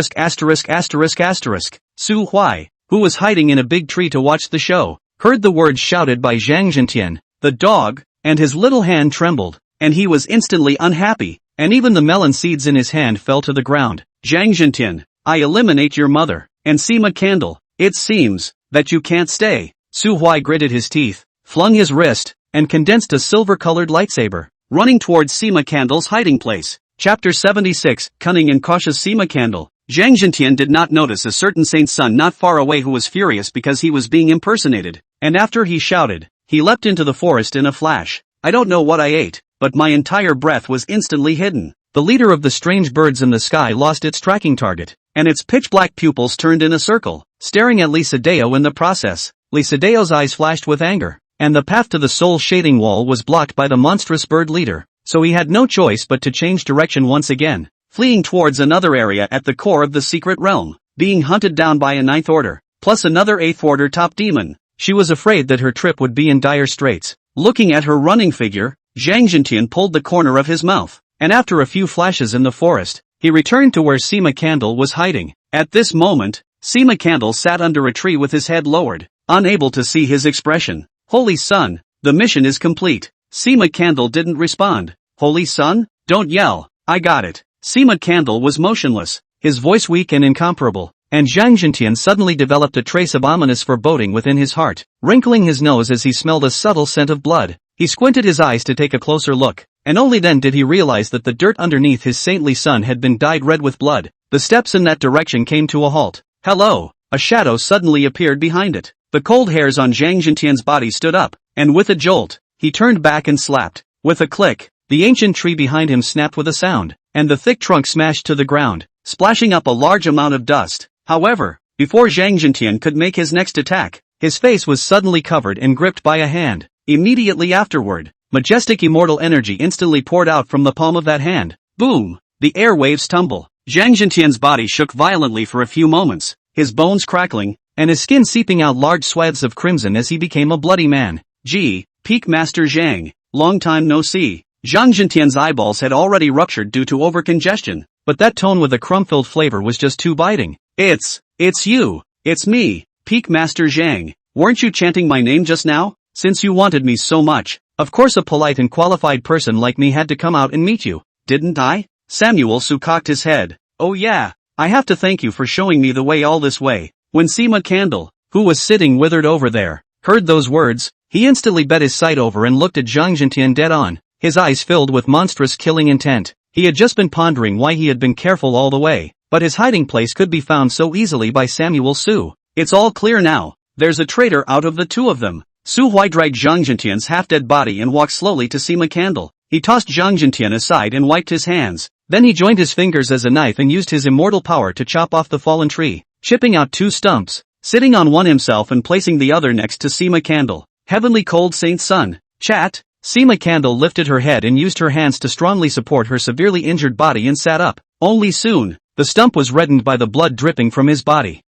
Huai, who was hiding in a big tree to watch the show, heard the words shouted by Zhang Jintian, the dog, and his little hand trembled, and he was instantly unhappy, and even the melon seeds in his hand fell to the ground. "Zhang Jintian, I eliminate your mother, and Sima Candle, it seems that you can't stay." Su Huai gritted his teeth, flung his wrist, and condensed a silver-colored lightsaber, running towards Sima Candle's hiding place. Chapter 76, Cunning and Cautious Sima Candle. Zhang Jintian did not notice a certain saint's son not far away who was furious because he was being impersonated, and after he shouted, he leapt into the forest in a flash. "I don't know what I ate, but my entire breath was instantly hidden." The leader of the strange birds in the sky lost its tracking target, and its pitch-black pupils turned in a circle, staring at Lee Sedao in the process. Lee Sedao's eyes flashed with anger, and the path to the soul shading wall was blocked by the monstrous bird leader, so he had no choice but to change direction once again, fleeing towards another area at the core of the secret realm, being hunted down by a 9th order, plus another 8th order top demon. She was afraid that her trip would be in dire straits. Looking at her running figure, Zhang Jintian pulled the corner of his mouth, and after a few flashes in the forest, he returned to where Sima Candle was hiding. At this moment, Sima Candle sat under a tree with his head lowered, unable to see his expression. "Holy Sun, the mission is complete." Sima Candle didn't respond. "Holy Sun? Don't yell, I got it." Sima Candle was motionless, his voice weak and incomparable, and Zhang Jintian suddenly developed a trace of ominous foreboding within his heart, wrinkling his nose as he smelled a subtle scent of blood. He squinted his eyes to take a closer look, and only then did he realize that the dirt underneath his saintly son had been dyed red with blood. The steps in that direction came to a halt. "Hello!" A shadow suddenly appeared behind it. The cold hairs on Zhang Jintian's body stood up, and with a jolt, he turned back and slapped. With a click, the ancient tree behind him snapped with a sound, and the thick trunk smashed to the ground, splashing up a large amount of dust. However, before Zhang Jintian could make his next attack, his face was suddenly covered and gripped by a hand. Immediately afterward, majestic immortal energy instantly poured out from the palm of that hand. Boom! The airwaves tumble. Zhang Jintian's body shook violently for a few moments, his bones crackling, and his skin seeping out large swaths of crimson as he became a bloody man. "Gee, Peak Master Zhang, long time no see." Zhang Jintian's eyeballs had already ruptured due to overcongestion, but that tone with a crumb-filled flavor was just too biting. It's you. It's me, Peak Master Zhang. Weren't you chanting my name just now? Since you wanted me so much, of course a polite and qualified person like me had to come out and meet you, didn't I?" Samuel Su cocked his head. "Oh yeah, I have to thank you for showing me the way all this way." When Sima Candle, who was sitting withered over there, heard those words, he instantly bet his sight over and looked at Zhang Jintian dead on. his eyes filled with monstrous killing intent. He had just been pondering why he had been careful all the way, but his hiding place could be found so easily by Samuel Su. It's all clear now. There's a traitor out of the two of them. Su Huai dragged Zhang Jintian's half-dead body and walked slowly to Sima Candle. He tossed Zhang Jintian aside and wiped his hands. Then he joined his fingers as a knife and used his immortal power to chop off the fallen tree, chipping out 2 stumps, sitting on one himself and placing the other next to Sima Candle. Heavenly Cold Saint Sun. Chat. Sima Candle lifted her head and used her hands to strongly support her severely injured body and sat up. Only soon, the stump was reddened by the blood dripping from his body.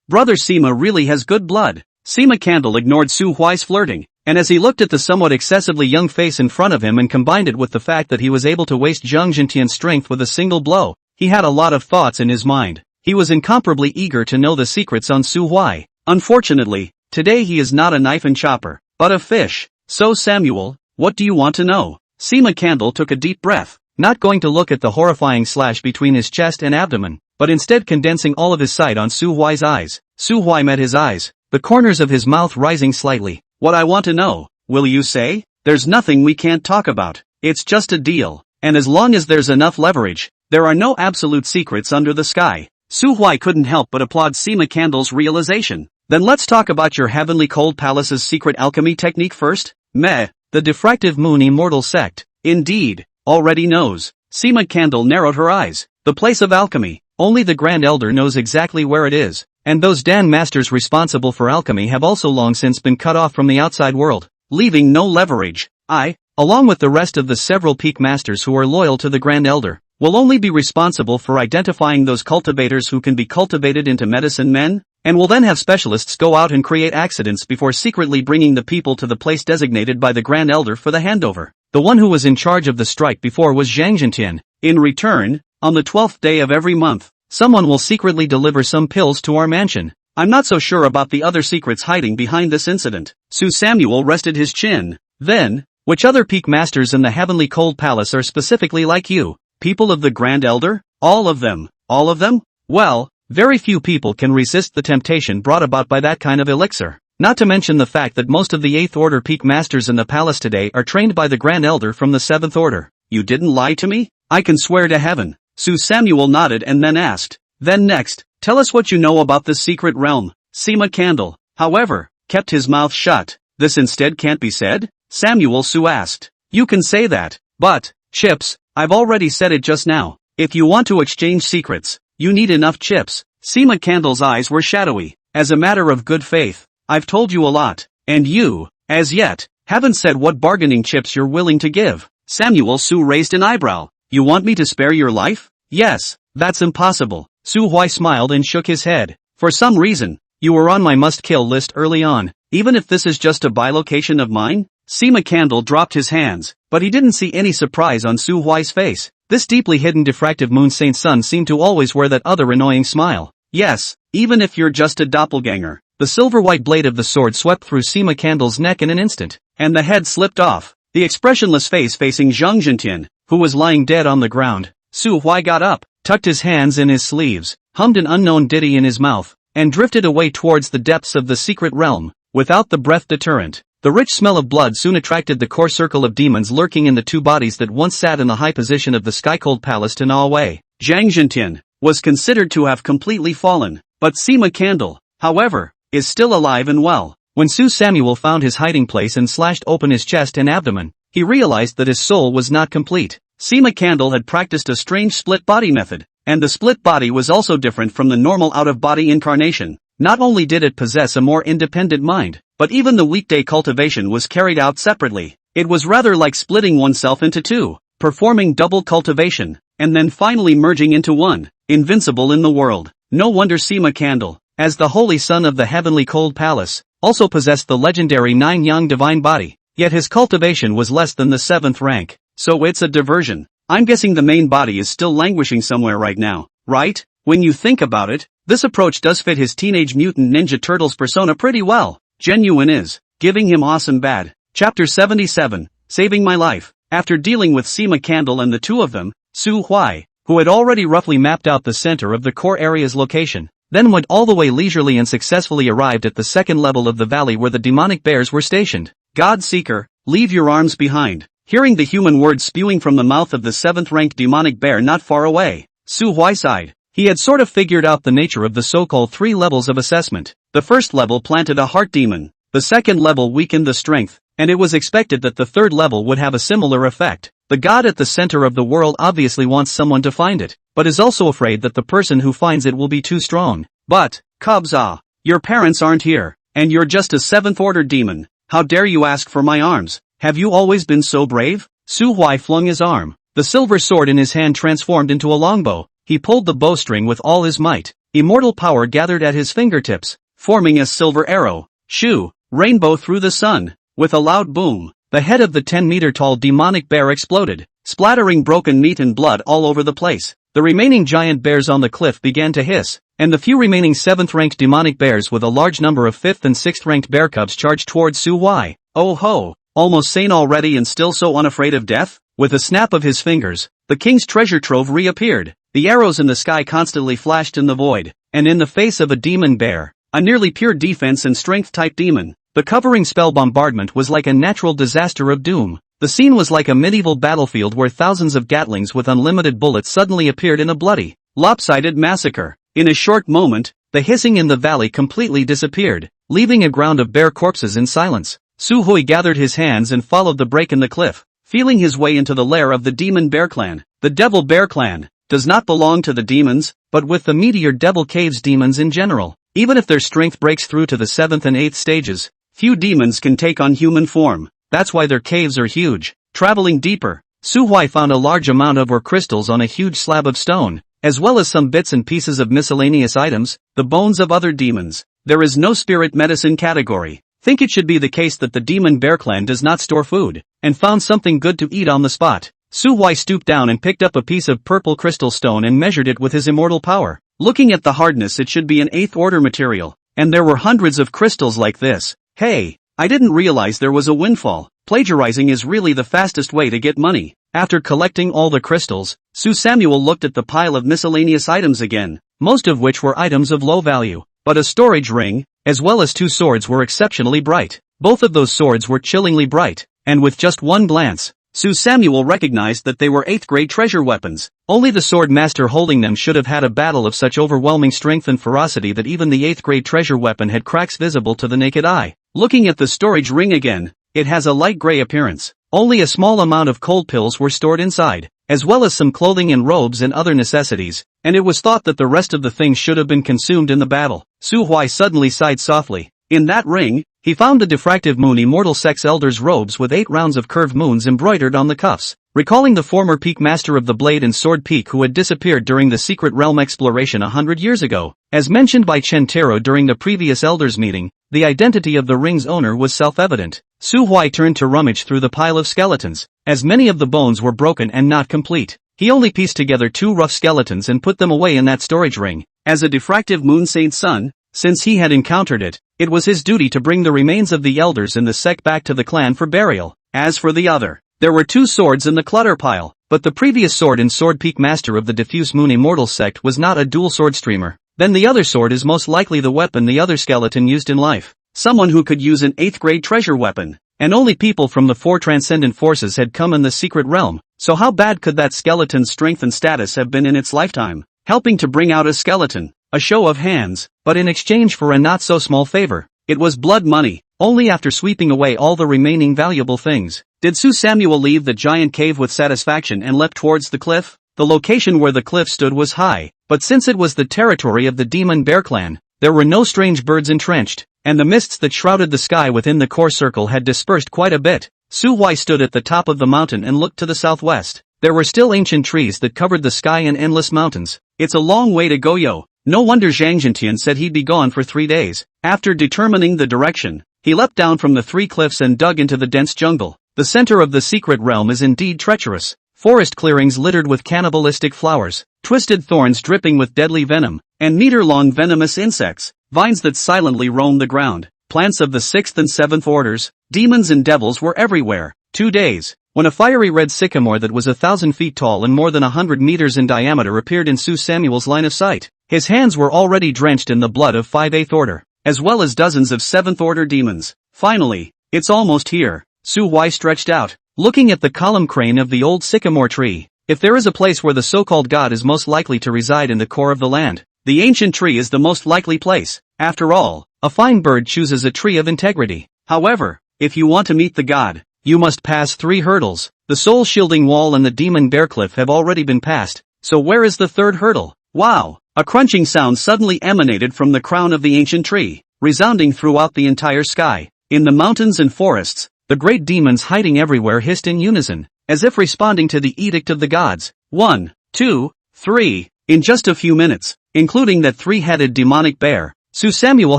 Brother Sima really has good blood. Sima Candle ignored Su Huai's flirting, and as he looked at the somewhat excessively young face in front of him and combined it with the fact that he was able to waste Zhang Jintian's strength with a single blow, he had a lot of thoughts in his mind. He was incomparably eager to know the secrets on Su Huai. Unfortunately, today he is not a knife and chopper, but a fish. So Samuel, what do you want to know? Sima Candle took a deep breath, not going to look at the horrifying slash between his chest and abdomen, but instead condensing all of his sight on Su Huai's eyes. Su Huai met his eyes, the corners of his mouth rising slightly. What I want to know, will you say? There's nothing we can't talk about. It's just a deal, and as long as there's enough leverage, there are no absolute secrets under the sky. Su Huai couldn't help but applaud Sima Candle's realization. Then let's talk about your Heavenly Cold Palace's secret alchemy technique first. Meh, the Diffractive Moon Immortal Sect, indeed, already knows. Sima Candle narrowed her eyes. The place of alchemy, only the Grand Elder knows exactly where it is, and those Dan masters responsible for alchemy have also long since been cut off from the outside world, leaving no leverage. I, along with the rest of the several peak masters who are loyal to the Grand Elder, will only be responsible for identifying those cultivators who can be cultivated into medicine men, and will then have specialists go out and create accidents before secretly bringing the people to the place designated by the Grand Elder for the handover. The one who was in charge of the strike before was Zhang Jintian. In return, on the 12th day of every month, someone will secretly deliver some pills to our mansion. I'm not so sure about the other secrets hiding behind this incident. Su Samuel rested his chin. Then, which other peak masters in the Heavenly Cold Palace are specifically like you? People of the Grand Elder? All of them. All of them? Well, very few people can resist the temptation brought about by that kind of elixir. Not to mention the fact that most of the 8th Order peak masters in the palace today are trained by the Grand Elder from the 7th Order. You didn't lie to me? I can swear to heaven. Su Samuel nodded and then asked. Then next, tell us what you know about this secret realm. Sima Candle, however, kept his mouth shut. This instead can't be said? Samuel Su asked. You can say that, but, chips, I've already said it just now. If you want to exchange secrets, you need enough chips. Sima Candle's eyes were shadowy. As a matter of good faith, I've told you a lot, and you, as yet, haven't said what bargaining chips you're willing to give. Samuel Su raised an eyebrow. You want me to spare your life? Yes, that's impossible. Su Huai smiled and shook his head. For some reason, you were on my must-kill list early on, even if this is just a bilocation of mine? Sima Candle dropped his hands, but he didn't see any surprise on Su Huai's face. This deeply hidden diffractive moon Saint Sun seemed to always wear that other annoying smile. Yes, even if you're just a doppelganger. The silver-white blade of the sword swept through Sima Candle's neck in an instant, and the head slipped off. The expressionless face facing Zhang Jintian, who was lying dead on the ground. Su Huai got up, tucked his hands in his sleeves, hummed an unknown ditty in his mouth, and drifted away towards the depths of the secret realm, without the breath deterrent. The rich smell of blood soon attracted the core circle of demons lurking in the 2 bodies that once sat in the high position of the Sky-Cold Palace to gnaw away. Zhang Jintian was considered to have completely fallen, but Sima Candle, however, is still alive and well. When Su Samuel found his hiding place and slashed open his chest and abdomen, he realized that his soul was not complete. Sima Candle had practiced a strange split body method, and the split body was also different from the normal out-of-body incarnation. Not only did it possess a more independent mind, but even the weekday cultivation was carried out separately. It was rather like splitting oneself into 2, performing double cultivation, and then finally merging into 1, invincible in the world. No wonder Sima Candle, as the holy son of the Heavenly Cold Palace, also possessed the legendary 9-yang divine body, yet his cultivation was less than the 7th rank. So it's a diversion. I'm guessing the main body is still languishing somewhere right now, right? When you think about it, this approach does fit his Teenage Mutant Ninja Turtles persona pretty well. Genuine is, giving him awesome bad. Chapter 77, Saving My Life. After dealing with Sima Candle and the 2 of them, Su Huai, who had already roughly mapped out the center of the core area's location, then went all the way leisurely and successfully arrived at the 2nd level of the valley where the demonic bears were stationed. God Seeker, leave your arms behind. hearing the human words spewing from the mouth of the 7th-ranked demonic bear not far away. Su Huai sighed. He had sort of figured out the nature of the so-called 3 levels of assessment. The first level planted a heart demon. The second level weakened the strength, and it was expected that the third level would have a similar effect. The god at the center of the world obviously wants someone to find it, but is also afraid that the person who finds it will be too strong. But, Cubs, your parents aren't here, and you're just a 7th-order demon. How dare you ask for my arms? Have you always been so brave? Su Huai flung his arm. The silver sword in his hand transformed into a longbow. He pulled the bowstring with all his might. Immortal power gathered at his fingertips, forming a silver arrow. Shoo! Rainbow through the sun. With a loud boom, the head of the 10-meter-tall demonic bear exploded, splattering broken meat and blood all over the place. The remaining giant bears on the cliff began to hiss, and the few remaining 7th-ranked demonic bears with a large number of 5th and 6th-ranked bear cubs charged towards Su Huai. Oh ho! Almost sane already and still so unafraid of death? With a snap of his fingers, the king's treasure trove reappeared. The arrows in the sky constantly flashed in the void, and in the face of a demon bear, a nearly pure defense and strength-type demon, the covering spell bombardment was like a natural disaster of doom. The scene was like a medieval battlefield where thousands of gatlings with unlimited bullets suddenly appeared in a bloody, lopsided massacre. In a short moment, the hissing in the valley completely disappeared, leaving a ground of bare corpses in silence. Su Hui gathered his hands and followed the break in the cliff, feeling his way into the lair of the Demon Bear Clan. The Devil Bear Clan does not belong to the demons, but with the Meteor Devil Caves demons in general. Even if their strength breaks through to the 7th and 8th stages, few demons can take on human form. That's why their caves are huge. Traveling deeper, Su Huai found a large amount of ore crystals on a huge slab of stone, as well as some bits and pieces of miscellaneous items, the bones of other demons. There is no spirit medicine category. Think it should be the case that the Demon Bear Clan does not store food, and found something good to eat on the spot. Su Huai stooped down and picked up a piece of purple crystal stone and measured it with his immortal power. Looking at the hardness, it should be an 8th order material, and there were hundreds of crystals like this. Hey, I didn't realize there was a windfall. Plagiarizing is really the fastest way to get money. After collecting all the crystals, Su Samuel looked at the pile of miscellaneous items again, most of which were items of low value, but a storage ring, as well as 2 swords were exceptionally bright. Both of those swords were chillingly bright, and with just one glance, Su Samuel recognized that they were 8th grade treasure weapons. Only the sword master holding them should have had a battle of such overwhelming strength and ferocity that even the 8th grade treasure weapon had cracks visible to the naked eye. Looking at the storage ring again, it has a light gray appearance. Only a small amount of cold pills were stored inside, as well as some clothing and robes and other necessities, and it was thought that the rest of the things should have been consumed in the battle. Su Huai suddenly sighed softly. In that ring, he found the diffractive moon immortal sex elder's robes with 8 rounds of curved moons embroidered on the cuffs. Recalling the former peak master of the blade and sword peak who had disappeared during the secret realm exploration 100 years ago, as mentioned by Chentaro during the previous elders meeting, the identity of the ring's owner was self-evident. Su Huai turned to rummage through the pile of skeletons, as many of the bones were broken and not complete. He only pieced together 2 rough skeletons and put them away in that storage ring. As a diffractive moon saint's son, since he had encountered it, it was his duty to bring the remains of the elders in the sect back to the clan for burial. As for the other, there were 2 swords in the clutter pile, but the previous sword and sword peak master of the diffuse moon immortal sect was not a dual sword streamer. Then the other sword is most likely the weapon the other skeleton used in life. Someone who could use an 8th grade treasure weapon. And only people from the 4 transcendent forces had come in the secret realm, so how bad could that skeleton's strength and status have been in its lifetime? Helping to bring out a skeleton, a show of hands, but in exchange for a not so small favor. It was blood money. Only after sweeping away all the remaining valuable things, did Su Samuel leave the giant cave with satisfaction and leapt towards the cliff. The location where the cliff stood was high, but since it was the territory of the Demon Bear Clan, there were no strange birds entrenched, and the mists that shrouded the sky within the core circle had dispersed quite a bit. Su Huai stood at the top of the mountain and looked to the southwest. There were still ancient trees that covered the sky and endless mountains. It's a long way to go, yo. No wonder Zhang Zhentian said he'd be gone for 3 days. After determining the direction, he leapt down from the 3 cliffs and dug into the dense jungle. The center of the secret realm is indeed treacherous. Forest clearings littered with cannibalistic flowers, twisted thorns dripping with deadly venom, and meter-long venomous insects, vines that silently roamed the ground, plants of the 6th and 7th orders, demons and devils were everywhere. 2 days. When a fiery red sycamore that was 1,000 feet tall and more than 100 meters in diameter appeared in Su Samuel's line of sight, his hands were already drenched in the blood of 5 8th order, as well as dozens of 7th order demons. Finally, it's almost here. Su Huai stretched out, looking at the column crane of the old sycamore tree. If there is a place where the so-called god is most likely to reside in the core of the land, the ancient tree is the most likely place. After all, a fine bird chooses a tree of integrity. However, if you want to meet the god, you must pass 3 hurdles. The soul-shielding wall and the demon bear cliff have already been passed, so where is the 3rd hurdle? Wow! A crunching sound suddenly emanated from the crown of the ancient tree, resounding throughout the entire sky. In the mountains and forests, the great demons hiding everywhere hissed in unison, as if responding to the edict of the gods. 1, 2, 3. In just a few minutes, including that 3-headed demonic bear, Samuel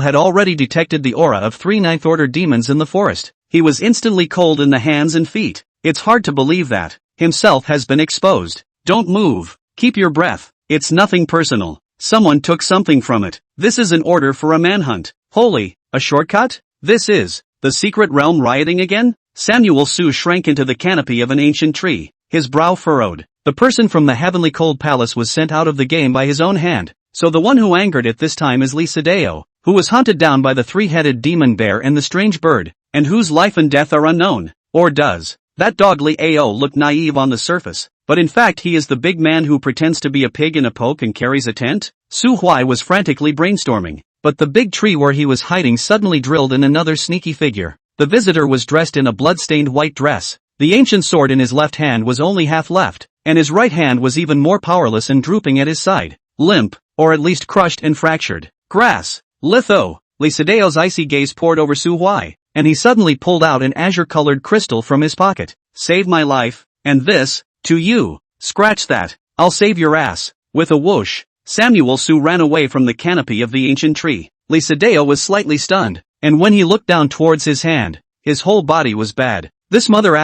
had already detected the aura of 3 ninth-order demons in the forest. He was instantly cold in the hands and feet. It's hard to believe that himself has been exposed. Don't move. Keep your breath. It's nothing personal. Someone took something from it. This is an order for a manhunt. Holy, a shortcut? This is the secret realm rioting again? Samuel shrank into the canopy of an ancient tree, his brow furrowed. The person from the heavenly cold palace was sent out of the game by his own hand, so the one who angered it this time is Lisadeo, who was hunted down by the 3-headed demon bear and the strange bird, and whose life and death are unknown. Or does that dog Liao look naive on the surface, but in fact he is the big man who pretends to be a pig in a poke and carries a tent? Su Huai was frantically brainstorming, but the big tree where he was hiding suddenly drilled in another sneaky figure. The visitor was dressed in a blood-stained white dress. The ancient sword in his left hand was only half left, and his right hand was even more powerless and drooping at his side. Limp, or at least crushed and fractured. Grass. Litho. Lisadeo's icy gaze poured over Su Huai, and he suddenly pulled out an azure-colored crystal from his pocket. Save my life, and this, to you. Scratch that. I'll save your ass. With a whoosh, Samuel Su ran away from the canopy of the ancient tree. Lisadeo was slightly stunned, and when he looked down towards his hand, his whole body was bad. This mother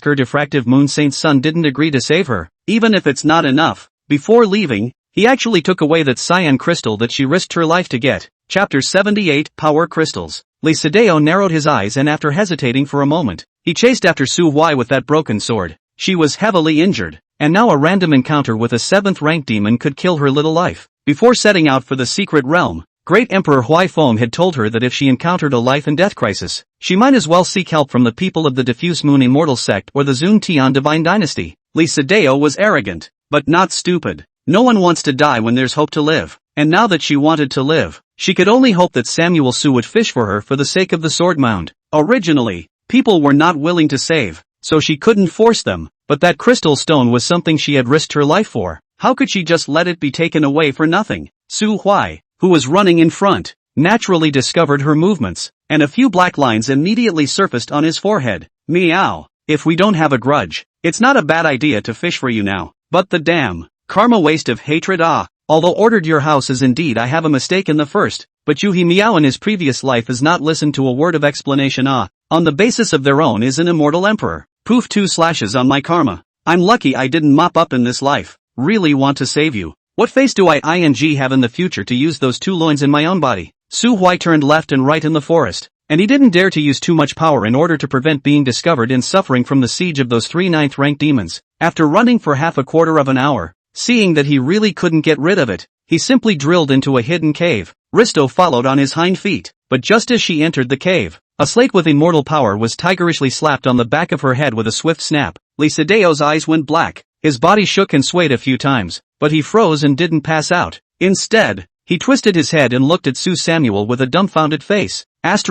her diffractive moon saint's son didn't agree to save her, even if it's not enough. Before leaving, he actually took away that cyan crystal that she risked her life to get. Chapter 78, Power Crystals. Lisadeo narrowed his eyes and after hesitating for a moment, he chased after Su Huai with that broken sword. She was heavily injured, and now a random encounter with a 7th-rank demon could kill her little life. Before setting out for the secret realm, Great Emperor Huaifeng had told her that if she encountered a life-and-death crisis, she might as well seek help from the people of the Diffuse Moon Immortal Sect or the Zun Tian Divine Dynasty. Lisadeo was arrogant, but not stupid. No one wants to die when there's hope to live, and now that she wanted to live, she could only hope that Samuel Su would fish for her for the sake of the sword mound. Originally, people were not willing to save, so she couldn't force them, but that crystal stone was something she had risked her life for. How could she just let it be taken away for nothing? Su Huai, who was running in front, naturally discovered her movements, and a few black lines immediately surfaced on his forehead. Meow. If we don't have a grudge, it's not a bad idea to fish for you now. But the damn karma waste of hatred. Although ordered your house is indeed I have a mistake in the first, but Yuhi Miao in his previous life has not listened to a word of explanation. On the basis of their own is an immortal emperor. Poof, 2 slashes on my karma. I'm lucky I didn't mop up in this life. Really want to save you. What face do I have in the future to use those 2 loins in my own body? Su Huai turned left and right in the forest, and he didn't dare to use too much power in order to prevent being discovered and suffering from the siege of those 3 ninth-rank demons. After running for half a quarter of an hour, seeing that he really couldn't get rid of it, he simply drilled into a hidden cave. Risto followed on his hind feet, but just as she entered the cave, a slate with immortal power was tigerishly slapped on the back of her head with a swift snap. Lisadeo's eyes went black, his body shook and swayed a few times, but he froze and didn't pass out. Instead, he twisted his head and looked at Su Samuel with a dumbfounded face. It's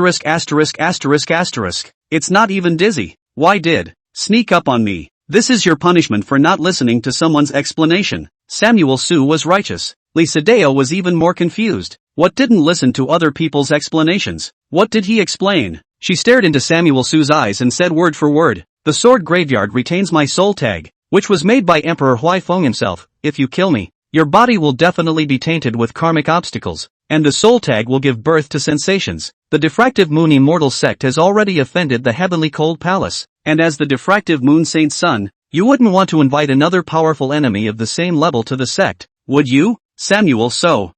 not even dizzy. Why did sneak up on me? This is your punishment for not listening to someone's explanation. Samuel Su was righteous. Lisadeo was even more confused. What didn't listen to other people's explanations? What did he explain? She stared into Samuel Su's eyes and said word for word, "The sword graveyard retains my soul tag, which was made by Emperor Huaifeng himself. If you kill me, your body will definitely be tainted with karmic obstacles, and the soul tag will give birth to sensations. The Diffractive Moon Immortal Sect has already offended the Heavenly Cold Palace, and as the Diffractive Moon Saint's son, you wouldn't want to invite another powerful enemy of the same level to the sect, would you?" Samuel Su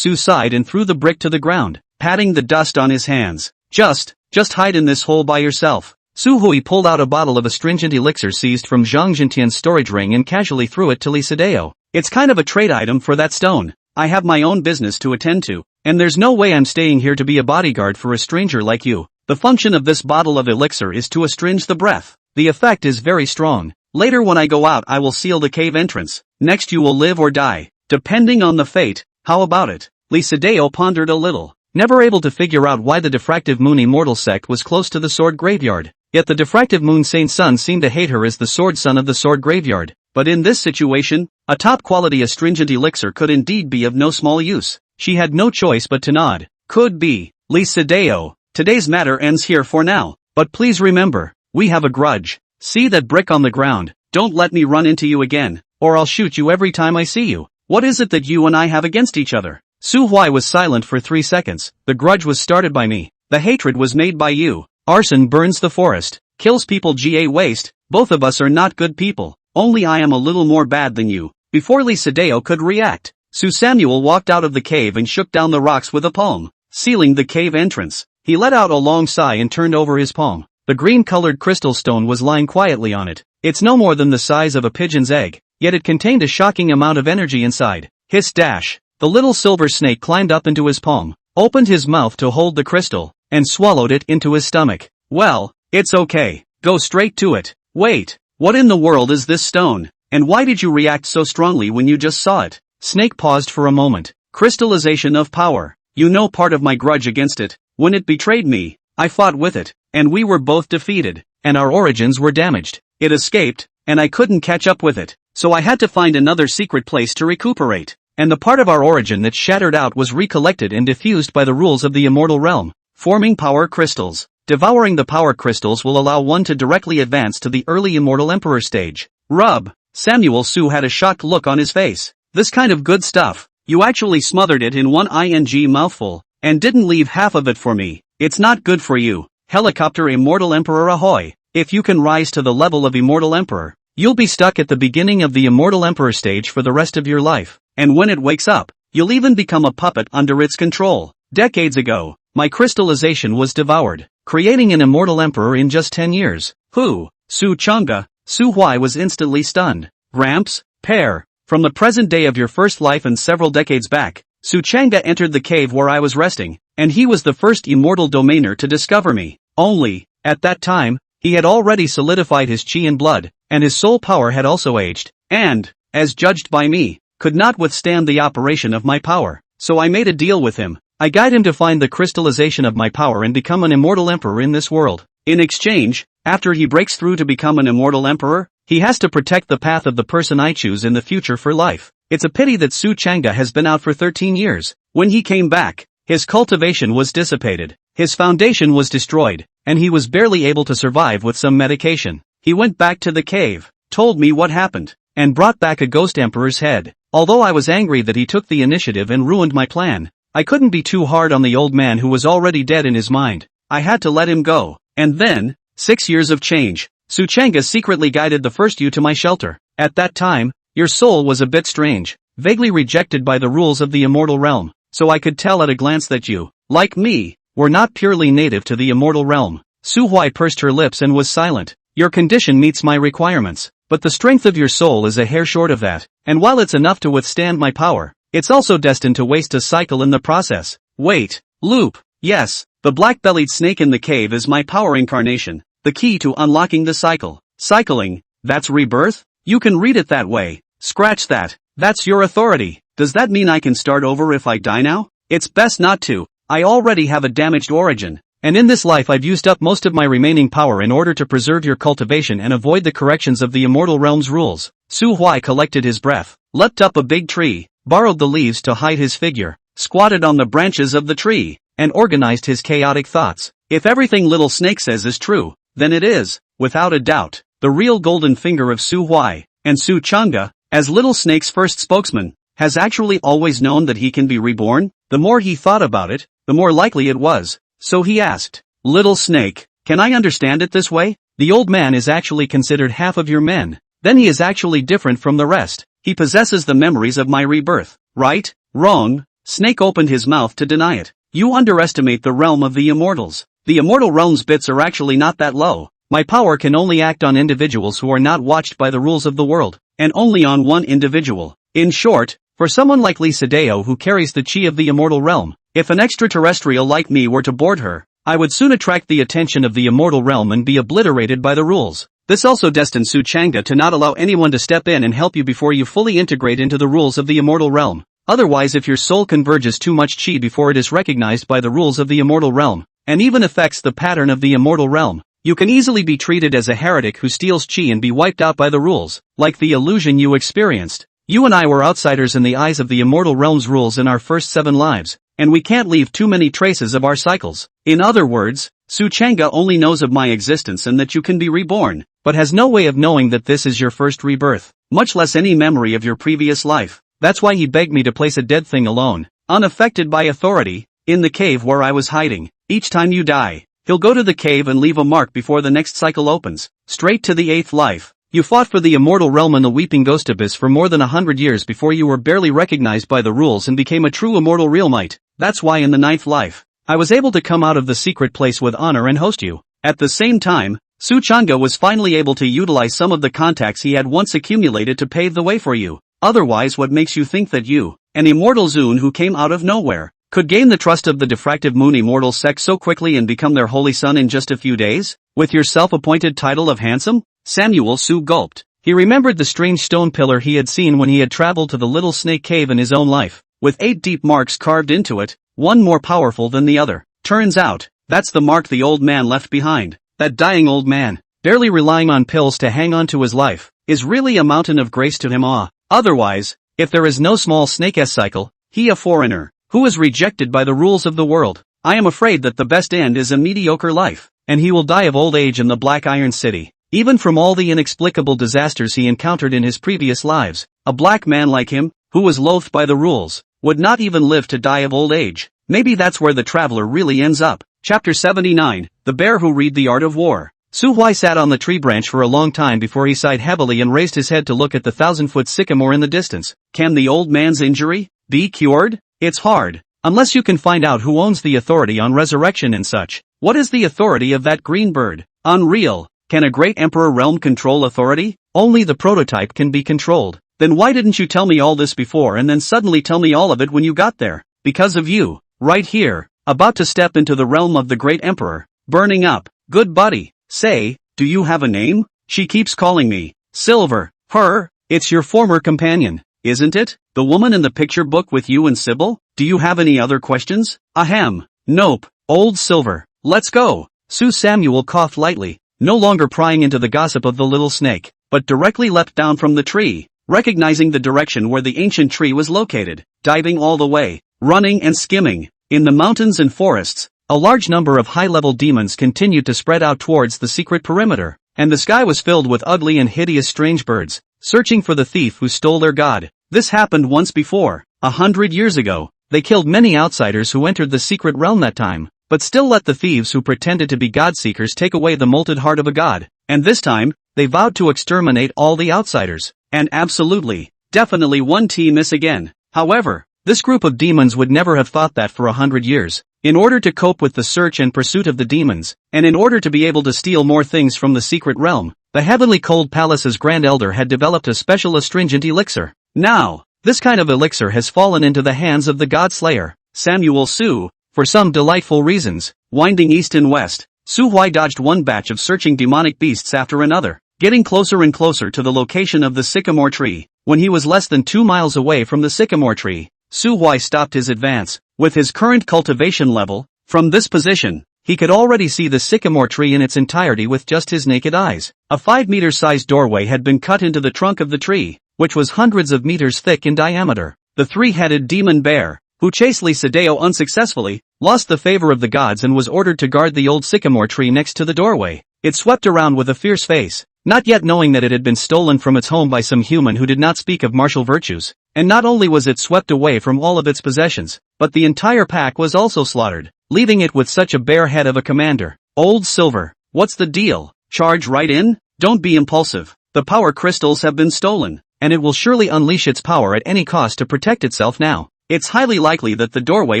sighed and threw the brick to the ground, patting the dust on his hands. Just hide in this hole by yourself. Su Hui pulled out a bottle of astringent elixir seized from Zhang Jintian's storage ring and casually threw it to Lisadeo. "It's kind of a trade item for that stone. I have my own business to attend to." and there's no way I'm staying here to be a bodyguard for a stranger like you. The function of this bottle of elixir is to astringe the breath. The effect is very strong. Later when I go out I will seal the cave entrance. Next you will live or die, depending on the fate. How about it? Lee Sedeo pondered a little, never able to figure out why the diffractive moon immortal sect was close to the sword graveyard. Yet the diffractive moon saint son seemed to hate her as the sword son of the sword graveyard. But in this situation, a top-quality astringent elixir could indeed be of no small use. She had no choice but to nod. Could be. Lee Sedeo, today's matter ends here for now. But please remember, we have a grudge. See that brick on the ground, don't let me run into you again, or I'll shoot you every time I see you. What is it that you and I have against each other? Su Huai was silent for 3 seconds. The grudge was started by me. The hatred was made by you. Arson burns the forest, kills people ga waste, both of us are not good people. Only I am a little more bad than you. Before Lee Sedeo could react, Su Samuel walked out of the cave and shook down the rocks with a palm, sealing the cave entrance. He let out a long sigh and turned over his palm. The green-colored crystal stone was lying quietly on it. It's no more than the size of a pigeon's egg, yet it contained a shocking amount of energy inside. Hiss dash. The little silver snake climbed up into his palm, opened his mouth to hold the crystal, and swallowed it into his stomach. Well, it's okay. Go straight to it. Wait. What in the world is this stone? And why did you react so strongly when you just saw it? Snake paused for a moment. Crystallization of power. You know part of my grudge against it. When it betrayed me, I fought with it, and we were both defeated, and our origins were damaged. It escaped, and I couldn't catch up with it, so I had to find another secret place to recuperate. And the part of our origin that shattered out was recollected and diffused by the rules of the immortal realm, forming power crystals. Devouring the power crystals will allow one to directly advance to the early immortal emperor stage. Rub. Samuel Su had a shocked look on his face. This kind of good stuff. You actually smothered it in one mouthful, and didn't leave half of it for me. It's not good for you. Helicopter Immortal Emperor ahoy. If you can rise to the level of Immortal Emperor, you'll be stuck at the beginning of the Immortal Emperor stage for the rest of your life. And when it wakes up, you'll even become a puppet under its control. Decades ago, my crystallization was devoured, creating an immortal emperor in just 10 years. Who? Su Chang'e. Su Huai was instantly stunned. Gramps, pair. From the present day of your first life and several decades back, Su Chang'e entered the cave where I was resting, and he was the first immortal domainer to discover me. Only, at that time, he had already solidified his chi and blood, and his soul power had also aged, and, as judged by me, could not withstand the operation of my power. So I made a deal with him. I guide him to find the crystallization of my power and become an immortal emperor in this world. In exchange, after he breaks through to become an immortal emperor, he has to protect the path of the person I choose in the future for life. It's a pity that Su Chang'e has been out for 13 years. When he came back, his cultivation was dissipated, his foundation was destroyed, and he was barely able to survive with some medication. He went back to the cave, told me what happened, and brought back a ghost emperor's head. Although I was angry that he took the initiative and ruined my plan, I couldn't be too hard on the old man who was already dead in his mind. I had to let him go. And then, 6 years of change. Su Chang'e secretly guided the first you to my shelter. At that time, your soul was a bit strange, vaguely rejected by the rules of the immortal realm. So I could tell at a glance that you, like me, were not purely native to the immortal realm. Su Huai pursed her lips and was silent. Your condition meets my requirements, but the strength of your soul is a hair short of that. And while it's enough to withstand my power, it's also destined to waste a cycle in the process. Wait. Loop. Yes, the black-bellied snake in the cave is my power incarnation, the key to unlocking the cycle. Cycling, that's rebirth? You can read it that way. Scratch that. That's your authority. Does that mean I can start over if I die now? It's best not to. I already have a damaged origin, and in this life I've used up most of my remaining power in order to preserve your cultivation and avoid the corrections of the immortal realm's rules. Su Huai collected his breath, leapt up a big tree, borrowed the leaves to hide his figure, squatted on the branches of the tree, and organized his chaotic thoughts. If everything Little Snake says is true, then it is, without a doubt, the real golden finger of Su Huai. And Su Chang'e, as Little Snake's first spokesman, has actually always known that he can be reborn. The more he thought about it, the more likely it was. So he asked, Little Snake, can I understand it this way? The old man is actually considered half of your men. Then he is actually different from the rest. He possesses the memories of my rebirth. Right? Wrong? Snake opened his mouth to deny it. You underestimate the realm of the immortals. The immortal realm's bits are actually not that low. My power can only act on individuals who are not watched by the rules of the world, and only on one individual. In short, for someone like Lee Sedeo who carries the chi of the immortal realm, If an extraterrestrial like me were to board her, I would soon attract the attention of the immortal realm and be obliterated by the rules. This also destined Su Chang'e to not allow anyone to step in and help you before you fully integrate into the rules of the immortal realm. Otherwise, if your soul converges too much chi before it is recognized by the rules of the immortal realm, and even affects the pattern of the immortal realm, you can easily be treated as a heretic who steals chi and be wiped out by the rules, like the illusion you experienced. You and I were outsiders in the eyes of the immortal realm's rules in our first 7 lives, and we can't leave too many traces of our cycles. In other words, Su Chang'e only knows of my existence and that you can be reborn, but has no way of knowing that this is your first rebirth, much less any memory of your previous life. That's why he begged me to place a dead thing alone, unaffected by authority, in the cave where I was hiding. Each time you die, he'll go to the cave and leave a mark before the next cycle opens, straight to the 8th life. You fought for the immortal realm in the Weeping Ghost Abyss for more than 100 years before you were barely recognized by the rules and became a true immortal realmite. That's why in the 9th life, I was able to come out of the secret place with honor and host you. At the same time, Su Chang'e was finally able to utilize some of the contacts he had once accumulated to pave the way for you. Otherwise, what makes you think that you, an immortal Zune who came out of nowhere, could gain the trust of the diffractive moon immortal sect so quickly and become their holy son in just a few days? With your self-appointed title of handsome? Samuel Su gulped. He remembered the strange stone pillar he had seen when he had traveled to the little snake cave in his own life, with 8 deep marks carved into it, one more powerful than the other. Turns out, that's the mark the old man left behind. That dying old man, barely relying on pills to hang on to his life, is really a mountain of grace to him. Otherwise, if there is no small snake cycle, he a foreigner, who is rejected by the rules of the world. I am afraid that the best end is a mediocre life, and he will die of old age in the Black Iron City. Even from all the inexplicable disasters he encountered in his previous lives, a black man like him, who was loathed by the rules, would not even live to die of old age. Maybe that's where the traveler really ends up. Chapter 79, The Bear Who Read the Art of War. Su Huai sat on the tree branch for a long time before he sighed heavily and raised his head to look at the 1,000-foot sycamore in the distance. Can the old man's injury be cured? It's hard, unless you can find out who owns the authority on resurrection and such. What is the authority of that green bird? Unreal. Can a great emperor realm control authority? Only the prototype can be controlled. Then why didn't you tell me all this before and then suddenly tell me all of it when you got there? Because of you, right here, about to step into the realm of the great emperor, burning up. Good buddy, say, do you have a name? She keeps calling me Silver. Her? It's your former companion, isn't it? The woman in the picture book with you and Sybil? Do you have any other questions? Ahem. Nope. Old Silver. Let's go. Su Samuel coughed lightly, no longer prying into the gossip of the little snake, but directly leapt down from the tree, recognizing the direction where the ancient tree was located, diving all the way, running and skimming. In the mountains and forests, a large number of high-level demons continued to spread out towards the secret perimeter, and the sky was filled with ugly and hideous strange birds, searching for the thief who stole their god. This happened once before, 100 years ago. They killed many outsiders who entered the secret realm that time, but still let the thieves who pretended to be god-seekers take away the molted heart of a god. And this time, they vowed to exterminate all the outsiders. And absolutely, definitely one team miss again. However, this group of demons would never have thought that for 100 years. In order to cope with the search and pursuit of the demons, and in order to be able to steal more things from the secret realm, the Heavenly Cold Palace's Grand Elder had developed a special astringent elixir. Now, this kind of elixir has fallen into the hands of the God Slayer, Samuel Su, for some delightful reasons. Winding east and west, Su Huai dodged one batch of searching demonic beasts after another, getting closer and closer to the location of the sycamore tree. When he was less than 2 miles away from the sycamore tree, Su Huai stopped his advance. With his current cultivation level, from this position, he could already see the sycamore tree in its entirety with just his naked eyes. A 5-meter-sized doorway had been cut into the trunk of the tree, which was hundreds of meters thick in diameter. The 3-headed demon bear, who chased Lee Sadeo unsuccessfully, lost the favor of the gods and was ordered to guard the old sycamore tree next to the doorway. It swept around with a fierce face, not yet knowing that it had been stolen from its home by some human who did not speak of martial virtues. And not only was it swept away from all of its possessions, but the entire pack was also slaughtered, leaving it with such a bare head of a commander. Old Silver, what's the deal? Charge right in? Don't be impulsive. The power crystals have been stolen, and it will surely unleash its power at any cost to protect itself now. It's highly likely that the doorway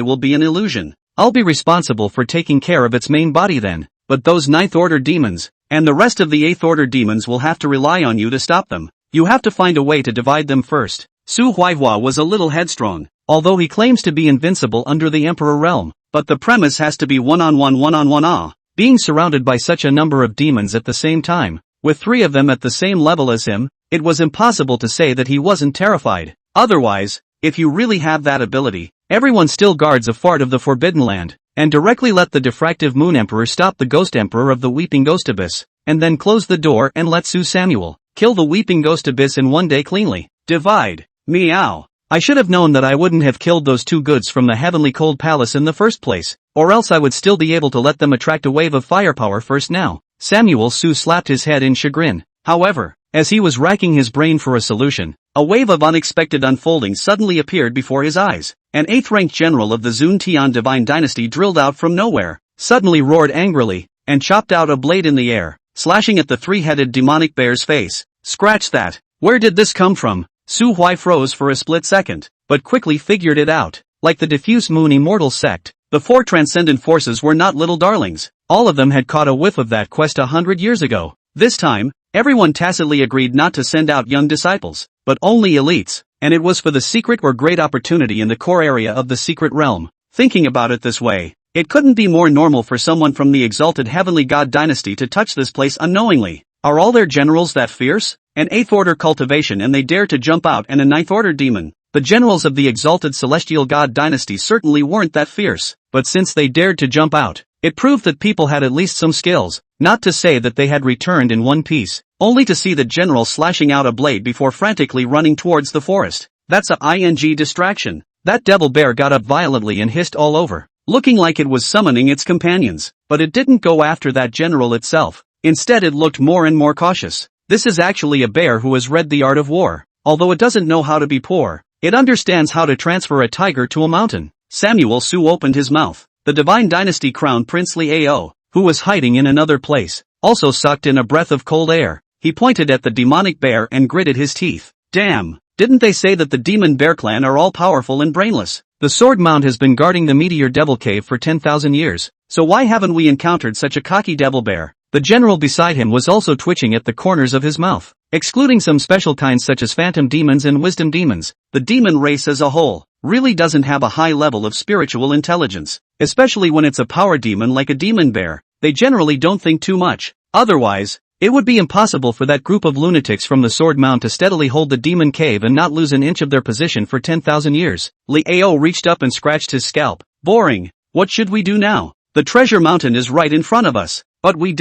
will be an illusion. I'll be responsible for taking care of its main body then, but those 9th Order demons, and the rest of the 8th Order demons will have to rely on you to stop them. You have to find a way to divide them first. Su Huaihua was a little headstrong, although he claims to be invincible under the Emperor realm. But the premise has to be one-on-one. Being surrounded by such a number of demons at the same time, with 3 of them at the same level as him, it was impossible to say that he wasn't terrified. Otherwise, if you really have that ability, everyone still guards a fart of the Forbidden Land, and directly let the diffractive Moon Emperor stop the Ghost Emperor of the Weeping Ghost Abyss, and then close the door and let Su Samuel kill the Weeping Ghost Abyss in one day cleanly. Divide. Meow. I should have known that I wouldn't have killed those 2 goods from the Heavenly Cold Palace in the first place, or else I would still be able to let them attract a wave of firepower first now. Samuel Su slapped his head in chagrin. However, as he was racking his brain for a solution, a wave of unexpected unfolding suddenly appeared before his eyes. An 8th-ranked general of the Zun Tian Divine Dynasty drilled out from nowhere, suddenly roared angrily, and chopped out a blade in the air, slashing at the 3-headed demonic bear's face. Scratch that. Where did this come from? Su Huai froze for a split second, but quickly figured it out. Like the diffuse moon immortal sect, the 4 transcendent forces were not little darlings. All of them had caught a whiff of that quest 100 years ago. This time, everyone tacitly agreed not to send out young disciples, but only elites, and it was for the secret or great opportunity in the core area of the secret realm. Thinking about it this way, it couldn't be more normal for someone from the exalted heavenly god dynasty to touch this place unknowingly. Are all their generals that fierce? An 8th order cultivation and they dare to jump out, and a 9th order demon. The generals of the exalted celestial god dynasty certainly weren't that fierce, but since they dared to jump out, it proved that people had at least some skills, not to say that they had returned in one piece, only to see the general slashing out a blade before frantically running towards the forest. That's a ing distraction. That devil bear got up violently and hissed all over, looking like it was summoning its companions, but it didn't go after that general itself. Instead it looked more and more cautious. This is actually a bear who has read the art of war. Although it doesn't know how to be poor, it understands how to transfer a tiger to a mountain. Samuel Su opened his mouth. The Divine Dynasty Crown Prince Liao, who was hiding in another place, also sucked in a breath of cold air. He pointed at the demonic bear and gritted his teeth. Damn, didn't they say that the Demon Bear Clan are all powerful and brainless? The Sword Mound has been guarding the Meteor Devil Cave for 10,000 years, so why haven't we encountered such a cocky devil bear? The general beside him was also twitching at the corners of his mouth. Excluding some special kinds such as phantom demons and wisdom demons, the demon race as a whole really doesn't have a high level of spiritual intelligence. Especially when it's a power demon like a demon bear, they generally don't think too much. Otherwise, it would be impossible for that group of lunatics from the Sword Mound to steadily hold the demon cave and not lose an inch of their position for 10,000 years. Liao reached up and scratched his scalp. Boring. What should we do now? The treasure mountain is right in front of us, but we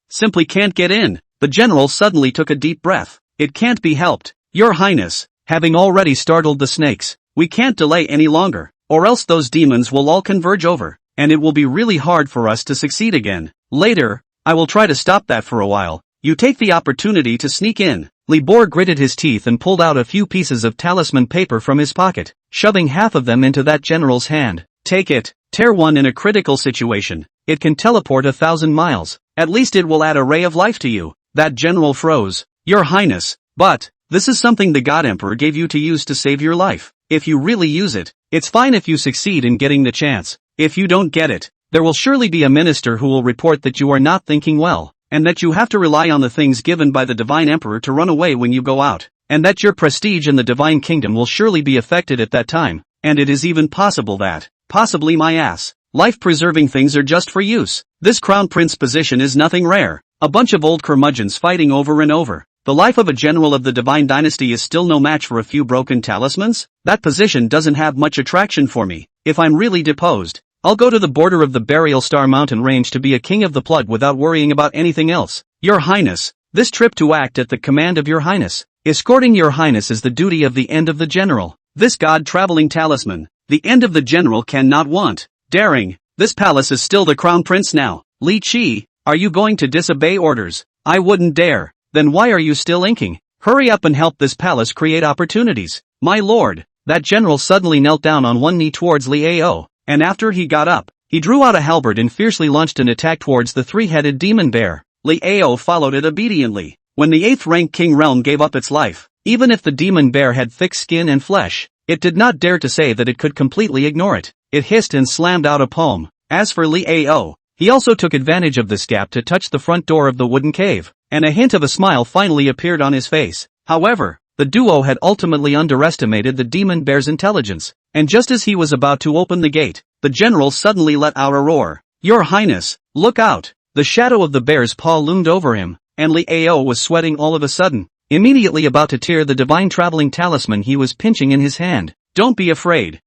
simply can't get in. The general suddenly took a deep breath. It can't be helped, Your Highness, having already startled the snakes. We can't delay any longer, or else those demons will all converge over, and it will be really hard for us to succeed again. Later, I will try to stop that for a while. You take the opportunity to sneak in. Libor gritted his teeth and pulled out a few pieces of talisman paper from his pocket, shoving half of them into that general's hand. Take it. Tear one in a critical situation. It can teleport 1,000 miles. At least it will add a ray of life to you. That general froze. Your Highness, but this is something the God Emperor gave you to use to save your life. If you really use it, it's fine if you succeed in getting the chance. If you don't get it, there will surely be a minister who will report that you are not thinking well, and that you have to rely on the things given by the Divine Emperor to run away when you go out, and that your prestige in the Divine Kingdom will surely be affected at that time, and it is even possible that, possibly my ass, life-preserving things are just for use. This crown prince position is nothing rare, a bunch of old curmudgeons fighting over and over. The life of a general of the Divine Dynasty is still no match for a few broken talismans? That position doesn't have much attraction for me. If I'm really deposed, I'll go to the border of the Burial Star Mountain Range to be a king of the Flood without worrying about anything else. Your Highness, this trip to act at the command of Your Highness. Escorting Your Highness is the duty of the end of the general. This god-traveling talisman, the end of the general cannot want. Daring, this palace is still the crown prince now. Li Qi, are you going to disobey orders? I wouldn't dare. Then why are you still inking? Hurry up and help this palace create opportunities. My lord, that general suddenly knelt down on one knee towards Liao, and after he got up, he drew out a halberd and fiercely launched an attack towards the three-headed demon bear. Liao followed it obediently. When the 8th-rank king realm gave up its life, even if the demon bear had thick skin and flesh, it did not dare to say that it could completely ignore it. It hissed and slammed out a palm. As for Liao, he also took advantage of this gap to touch the front door of the wooden cave, and a hint of a smile finally appeared on his face. However, the duo had ultimately underestimated the demon bear's intelligence. and just as he was about to open the gate, the general suddenly let out a roar. "Your Highness, look out!" The shadow of the bear's paw loomed over him, and Liao was sweating all of a sudden, immediately about to tear the divine traveling talisman he was pinching in his hand. "Don't be afraid,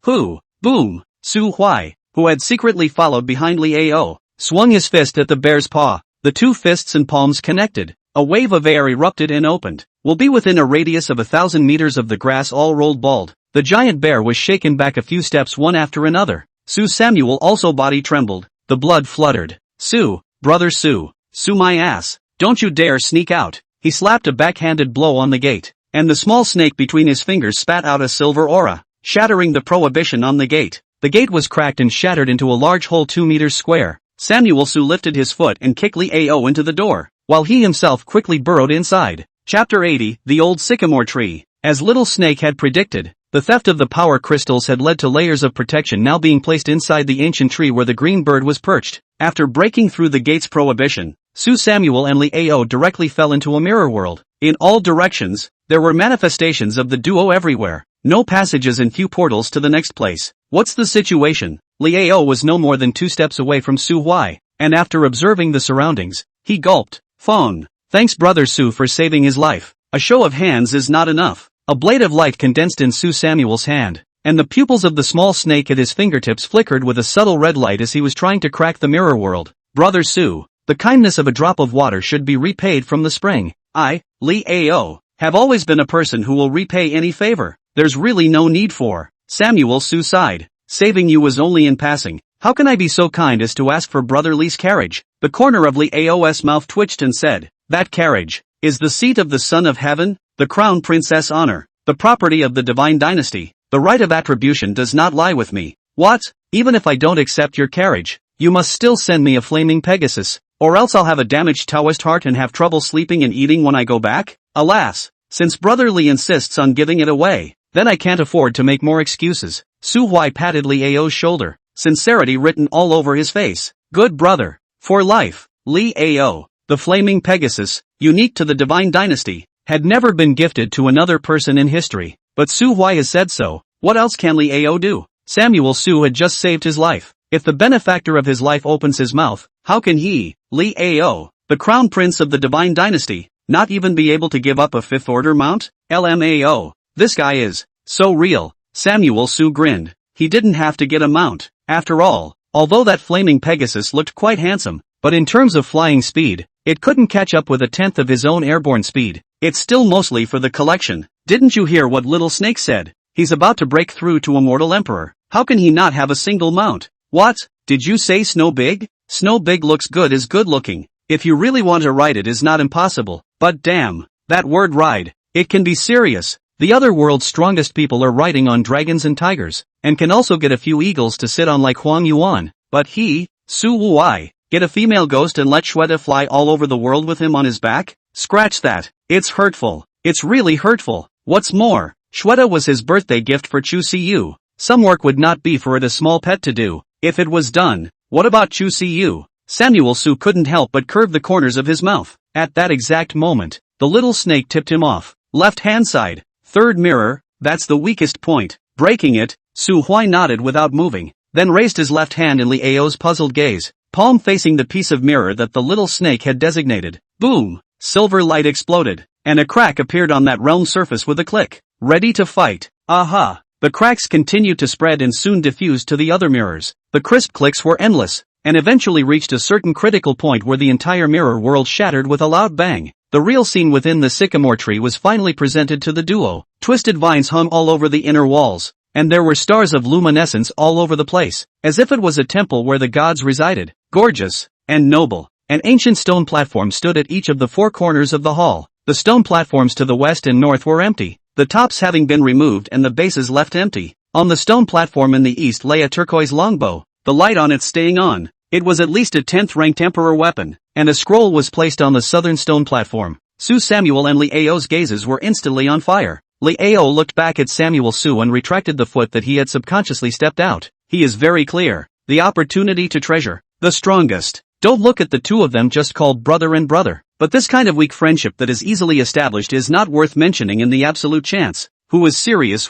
Who? Boom! Su Huai, who had secretly followed behind Liao, swung his fist at the bear's paw. The two fists and palms connected. A wave of air erupted and opened. "Will be within a radius of 1,000 meters of the grass all rolled bald." The giant bear was shaken back a few steps one after another. Su Samuel also body trembled. The blood fluttered. "Su, brother Su my ass, don't you dare sneak out." He slapped a backhanded blow on the gate, and the small snake between his fingers spat out a silver aura, shattering the prohibition on the gate. The gate was cracked and shattered into a large hole 2 meters square. Samuel Su lifted his foot and kicked Liao into the door, while he himself quickly burrowed inside. Chapter 80, The Old Sycamore Tree. As Little Snake had predicted, the theft of the power crystals had led to layers of protection now being placed inside the ancient tree where the green bird was perched. After breaking through the gate's prohibition, Su Samuel and Liao directly fell into a mirror world. In all directions, there were manifestations of the duo everywhere. No passages and few portals to the next place. "What's the situation?" Liao was no more than 2 steps away from Su Huai, and after observing the surroundings, he gulped. "Phone. Thanks brother Su for saving his life." A show of hands is not enough. A blade of light condensed in Su Samuel's hand, and the pupils of the small snake at his fingertips flickered with a subtle red light as he was trying to crack the mirror world. "Brother Su, the kindness of a drop of water should be repaid from the spring. I, Liao, have always been a person who will repay any favor. There's really no need for." Samuel Su sighed. "Saving you was only in passing. How can I be so kind as to ask for Brother Li's carriage?" The corner of Liao's mouth twitched and said, "That carriage is the seat of the Son of Heaven, the Crown Princess honor, the property of the divine dynasty. The right of attribution does not lie with me." "What? Even if I don't accept your carriage, you must still send me a flaming Pegasus, or else I'll have a damaged Taoist heart and have trouble sleeping and eating when I go back?" "Alas, since Brother Li insists on giving it away, then I can't afford to make more excuses." Su Huai patted Liao's shoulder, sincerity written all over his face. "Good brother. For life." Liao, the flaming Pegasus, unique to the divine dynasty, had never been gifted to another person in history, but Su Huai has said so. What else can Liao do? Samuel Su had just saved his life. If the benefactor of his life opens his mouth, how can he, Liao, the crown prince of the divine dynasty, not even be able to give up a fifth-order mount? LMAO. This guy is so real. Samuel Su grinned. He didn't have to get a mount, after all. Although that flaming Pegasus looked quite handsome, but in terms of flying speed, it couldn't catch up with 1/10 of his own airborne speed. It's still mostly for the collection. Didn't you hear what Little Snake said? He's about to break through to a mortal emperor. How can he not have a single mount? What? Did you say Snow Big? Snow Big looks good is good looking. If you really want to ride it is not impossible. But damn, that word ride. It can be serious. The other world's strongest people are riding on dragons and tigers, and can also get a few eagles to sit on like Huang Yuan. But he, Su Wuai, get a female ghost and let Shweta fly all over the world with him on his back? Scratch that. It's hurtful. It's really hurtful. What's more, Shweta was his birthday gift for Chu Siyu. Some work would not be for it a small pet to do. If it was done, what about Chu Siyu? Samuel Su couldn't help but curve the corners of his mouth. At that exact moment, the little snake tipped him off. Left hand side. Third mirror, that's the weakest point. Breaking it, Su Huai nodded without moving, then raised his left hand in Liao's puzzled gaze, palm facing the piece of mirror that the little snake had designated. Boom! Silver light exploded, and a crack appeared on that realm surface with a click. Ready to fight. Aha! The cracks continued to spread and soon diffused to the other mirrors. The crisp clicks were endless, and eventually reached a certain critical point where the entire mirror world shattered with a loud bang. The real scene within the sycamore tree was finally presented to the duo. Twisted vines hung all over the inner walls, and there were stars of luminescence all over the place, as if it was a temple where the gods resided. Gorgeous and noble. An ancient stone platform stood at each of the 4 corners of the hall. The stone platforms to the west and north were empty, the tops having been removed and the bases left empty. On the stone platform in the east lay a turquoise longbow, the light on it staying on. It was at least a 10th-ranked emperor weapon, and a scroll was placed on the southern stone platform. Su Samuel and Liao's gazes were instantly on fire. Liao looked back at Samuel Su and retracted the foot that he had subconsciously stepped out. He is very clear. The opportunity to treasure. The strongest. Don't look at the two of them just called brother and brother. But this kind of weak friendship that is easily established is not worth mentioning in the absolute chance. Who is serious?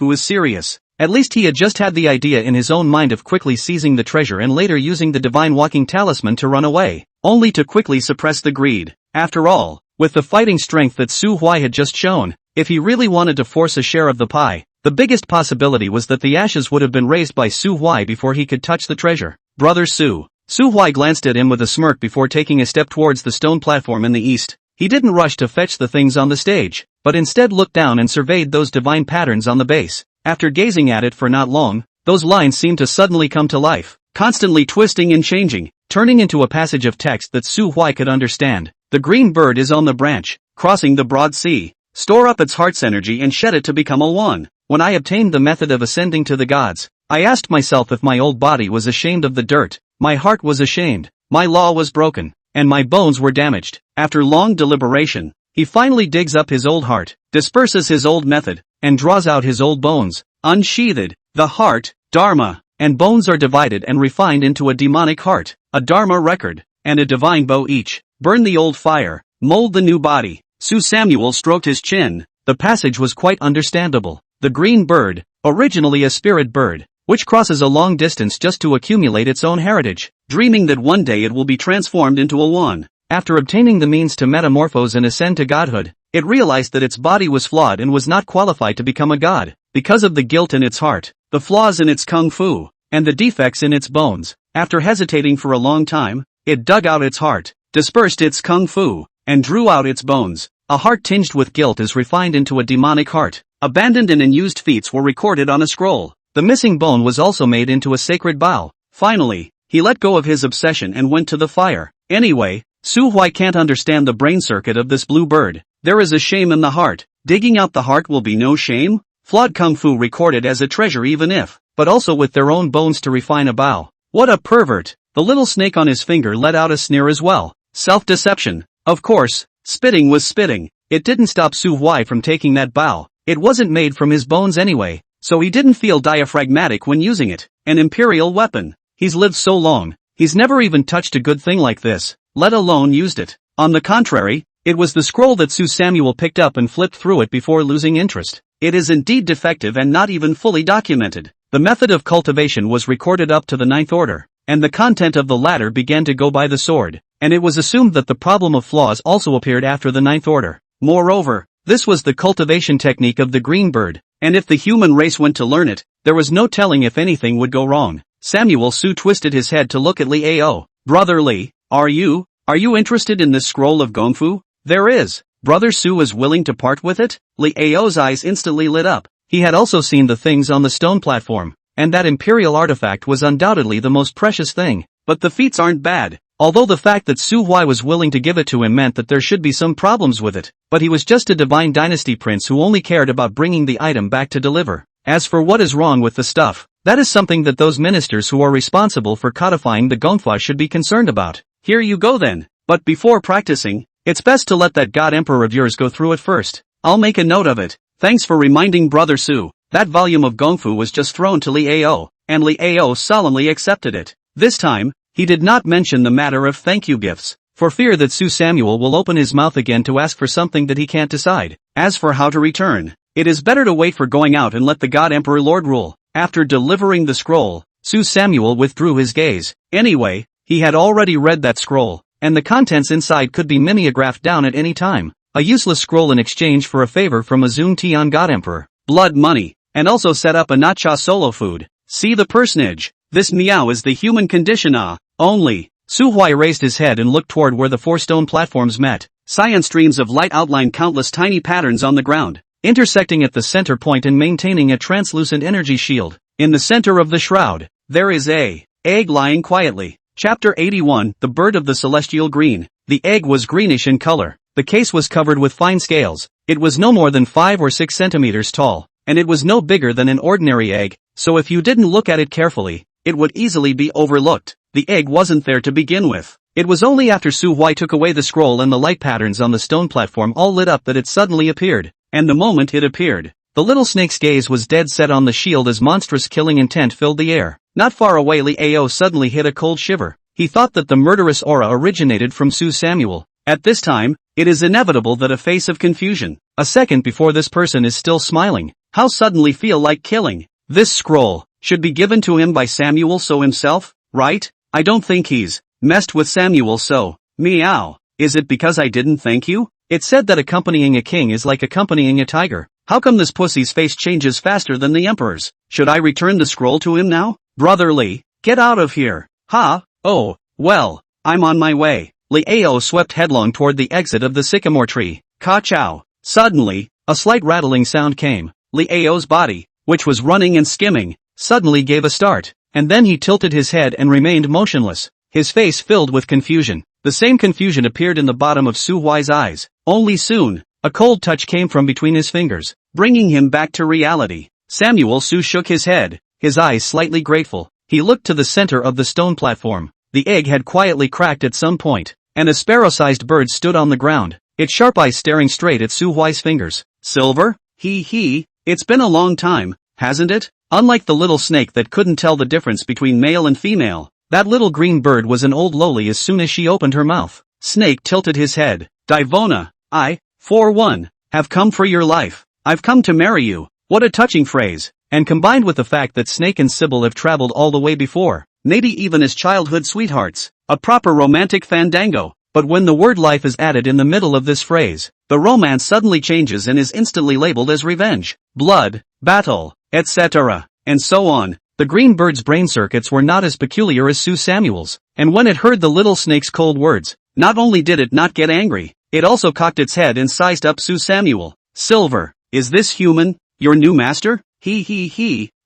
At least he had just had the idea in his own mind of quickly seizing the treasure and later using the divine walking talisman to run away, only to quickly suppress the greed. After all, with the fighting strength that Su Huai had just shown, if he really wanted to force a share of the pie, the biggest possibility was that the ashes would have been raised by Su Huai before he could touch the treasure. Brother Su. Su Huai glanced at him with a smirk before taking a step towards the stone platform in the east. He didn't rush to fetch the things on the stage, but instead looked down and surveyed those divine patterns on the base. After gazing at it for not long, those lines seemed to suddenly come to life, constantly twisting and changing, turning into a passage of text that Su Huai could understand. The green bird is on the branch, crossing the broad sea. Store up its heart's energy and shed it to become a one. When I obtained the method of ascending to the gods, I asked myself if my old body was ashamed of the dirt. My heart was ashamed, my law was broken, and my bones were damaged. After long deliberation, he finally digs up his old heart, disperses his old method, and draws out his old bones, unsheathed. The heart, dharma, and bones are divided and refined into a demonic heart, a dharma record, and a divine bow each. Burn the old fire, mold the new body. Su Samuel stroked his chin. The passage was quite understandable. The green bird, originally a spirit bird, which crosses a long distance just to accumulate its own heritage, dreaming that one day it will be transformed into a one. After obtaining the means to metamorphose and ascend to godhood, it realized that its body was flawed and was not qualified to become a god, because of the guilt in its heart, the flaws in its kung fu, and the defects in its bones. After hesitating for a long time, it dug out its heart, dispersed its kung fu, and drew out its bones. A heart tinged with guilt is refined into a demonic heart. Abandoned and unused feats were recorded on a scroll. The missing bone was also made into a sacred bow. Finally, he let go of his obsession and went to the fire. Anyway, Su Huai can't understand the brain circuit of this blue bird. There is a shame in the heart. Digging out the heart will be no shame? Flawed kung fu recorded as a treasure even if, but also with their own bones to refine a bow. What a pervert. The little snake on his finger let out a sneer as well. Self-deception. Of course, spitting was spitting. It didn't stop Su Huai from taking that bow. It wasn't made from his bones anyway, so he didn't feel diaphragmatic when using it. An imperial weapon. He's lived so long, he's never even touched a good thing like this, let alone used it. On the contrary, it was the scroll that Su Samuel picked up and flipped through it before losing interest. It is indeed defective and not even fully documented. The method of cultivation was recorded up to the 9th order, and the content of the latter began to go by the sword, and it was assumed that the problem of flaws also appeared after the 9th order. Moreover, this was the cultivation technique of the green bird, and if the human race went to learn it, there was no telling if anything would go wrong. Samuel Su twisted his head to look at Li Ao. Brother Li, are you interested in this scroll of Gongfu? There is. Brother Su is willing to part with it? Li Ao's eyes instantly lit up. He had also seen the things on the stone platform, and that imperial artifact was undoubtedly the most precious thing. But the feats aren't bad. Although the fact that Su Huai was willing to give it to him meant that there should be some problems with it, but he was just a divine dynasty prince who only cared about bringing the item back to deliver. As for what is wrong with the stuff, that is something that those ministers who are responsible for codifying the Gongfa should be concerned about. Here you go then. But before practicing, it's best to let that god emperor of yours go through it first. I'll make a note of it. Thanks for reminding Brother Su. That volume of Gongfu was just thrown to Li Ao, and Li Ao solemnly accepted it. This time, he did not mention the matter of thank you gifts, for fear that Su Samuel will open his mouth again to ask for something that he can't decide. As for how to return, it is better to wait for going out and let the god emperor lord rule. After delivering the scroll, Su Samuel withdrew his gaze. Anyway, he had already read that scroll, and the contents inside could be mimeographed down at any time. A useless scroll in exchange for a favor from a Zun Tian god emperor. Blood money, and also set up a Nacha solo food. See the personage. This meow is the human condition only. Su Huai raised his head and looked toward where the 4 stone platforms met. Cyan streams of light outlined countless tiny patterns on the ground, intersecting at the center point and maintaining a translucent energy shield. In the center of the shroud, there is a egg lying quietly. Chapter 81, The Bird of the Celestial Green. The egg was greenish in color. The case was covered with fine scales. It was no more than 5 or 6 centimeters tall, and it was no bigger than an ordinary egg, so if you didn't look at it carefully, it would easily be overlooked. The egg wasn't there to begin with. It was only after Su Huai took away the scroll and the light patterns on the stone platform all lit up that it suddenly appeared. And the moment it appeared, the little snake's gaze was dead set on the shield as monstrous killing intent filled the air. Not far away, Li Ao suddenly hit a cold shiver. He thought that the murderous aura originated from Su Samuel. At this time, it is inevitable that a face of confusion, a second before this person is still smiling. How suddenly feel like killing? This scroll should be given to him by Samuel So himself, right? I don't think he's messed with Samuel So. Meow. Is it because I didn't thank you? It said that accompanying a king is like accompanying a tiger. How come this pussy's face changes faster than the emperor's? Should I return the scroll to him now? Brotherly, get out of here. Ha, oh, well, I'm on my way. Liao swept headlong toward the exit of the sycamore tree. Ka-chow. Suddenly, a slight rattling sound came. Liao's body, which was running and skimming, suddenly gave a start, and then he tilted his head and remained motionless, his face filled with confusion. The same confusion appeared in the bottom of Su Huai's eyes. Only soon, a cold touch came from between his fingers, bringing him back to reality. Samuel Su shook his head, his eyes slightly grateful. He looked to the center of the stone platform. The egg had quietly cracked at some point, and a sparrow-sized bird stood on the ground, its sharp eyes staring straight at Su Huai's fingers. Silver? It's been a long time, hasn't it? Unlike the little snake that couldn't tell the difference between male and female, that little green bird was an old loli as soon as she opened her mouth. Snake tilted his head. Divona, I, for one, have come for your life. I've come to marry you. What a touching phrase, and combined with the fact that Snake and Sybil have traveled all the way before, maybe even as childhood sweethearts, a proper romantic fandango. But when the word life is added in the middle of this phrase, the romance suddenly changes and is instantly labeled as revenge, blood, battle, etc., and so on. The green bird's brain circuits were not as peculiar as Su Samuel's, and when it heard the little snake's cold words, not only did it not get angry, it also cocked its head and sized up Su Samuel. Silver, is this human, your new master?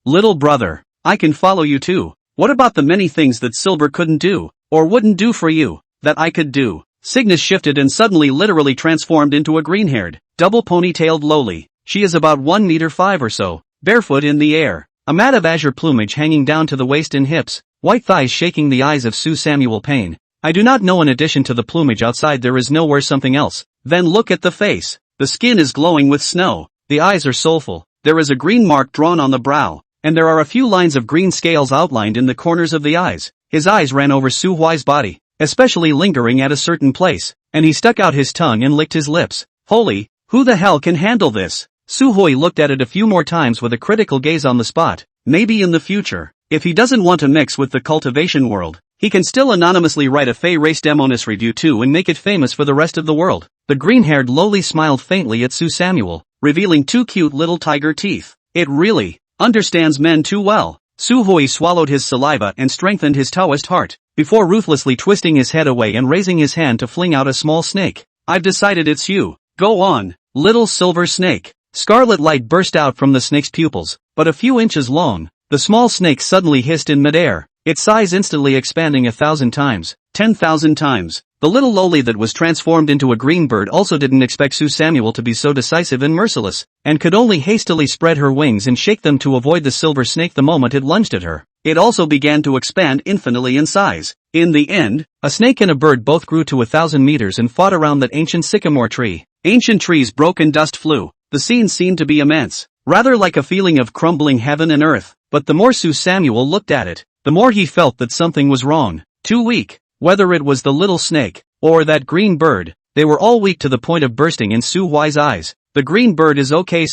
Little brother, I can follow you too. What about the many things that Silver couldn't do, or wouldn't do for you, that I could do? Cygnus shifted and suddenly literally transformed into a green-haired, double ponytailed loli. She is about 1 meter 5 or so, barefoot in the air, a mat of azure plumage hanging down to the waist and hips, white thighs shaking the eyes of Su Samuel Payne. I do not know, in addition to the plumage outside there is nowhere something else. Then look at the face. The skin is glowing with snow, the eyes are soulful, there is a green mark drawn on the brow, and there are a few lines of green scales outlined in the corners of the eyes. His eyes ran over Su Huai's body, especially lingering at a certain place, and he stuck out his tongue and licked his lips. Holy, who the hell can handle this? Su Hui looked at it a few more times with a critical gaze on the spot. Maybe in the future, if he doesn't want to mix with the cultivation world, he can still anonymously write a Fey Race Demonis review too and make it famous for the rest of the world. The green-haired loli smiled faintly at Su Samuel, revealing 2 cute little tiger teeth. It really understands men too well. Su Hui swallowed his saliva and strengthened his Taoist heart, before ruthlessly twisting his head away and raising his hand to fling out a small snake. I've decided it's you. Go on, little silver snake. Scarlet light burst out from the snake's pupils, but a few inches long. The small snake suddenly hissed in midair, its size instantly expanding 1,000 times, 10,000 times. The little loli that was transformed into a green bird also didn't expect Su Samuel to be so decisive and merciless, and could only hastily spread her wings and shake them to avoid the silver snake the moment it lunged at her. It also began to expand infinitely in size. In the end, a snake and a bird both grew to 1,000 meters and fought around that ancient sycamore tree. Ancient trees broke and dust flew. The scene seemed to be immense, rather like a feeling of crumbling heaven and earth, but the more Su Samuel looked at it, the more he felt that something was wrong. Too weak. Whether it was the little snake, or that green bird, they were all weak to the point of bursting in Su Huai's eyes. The green bird is okay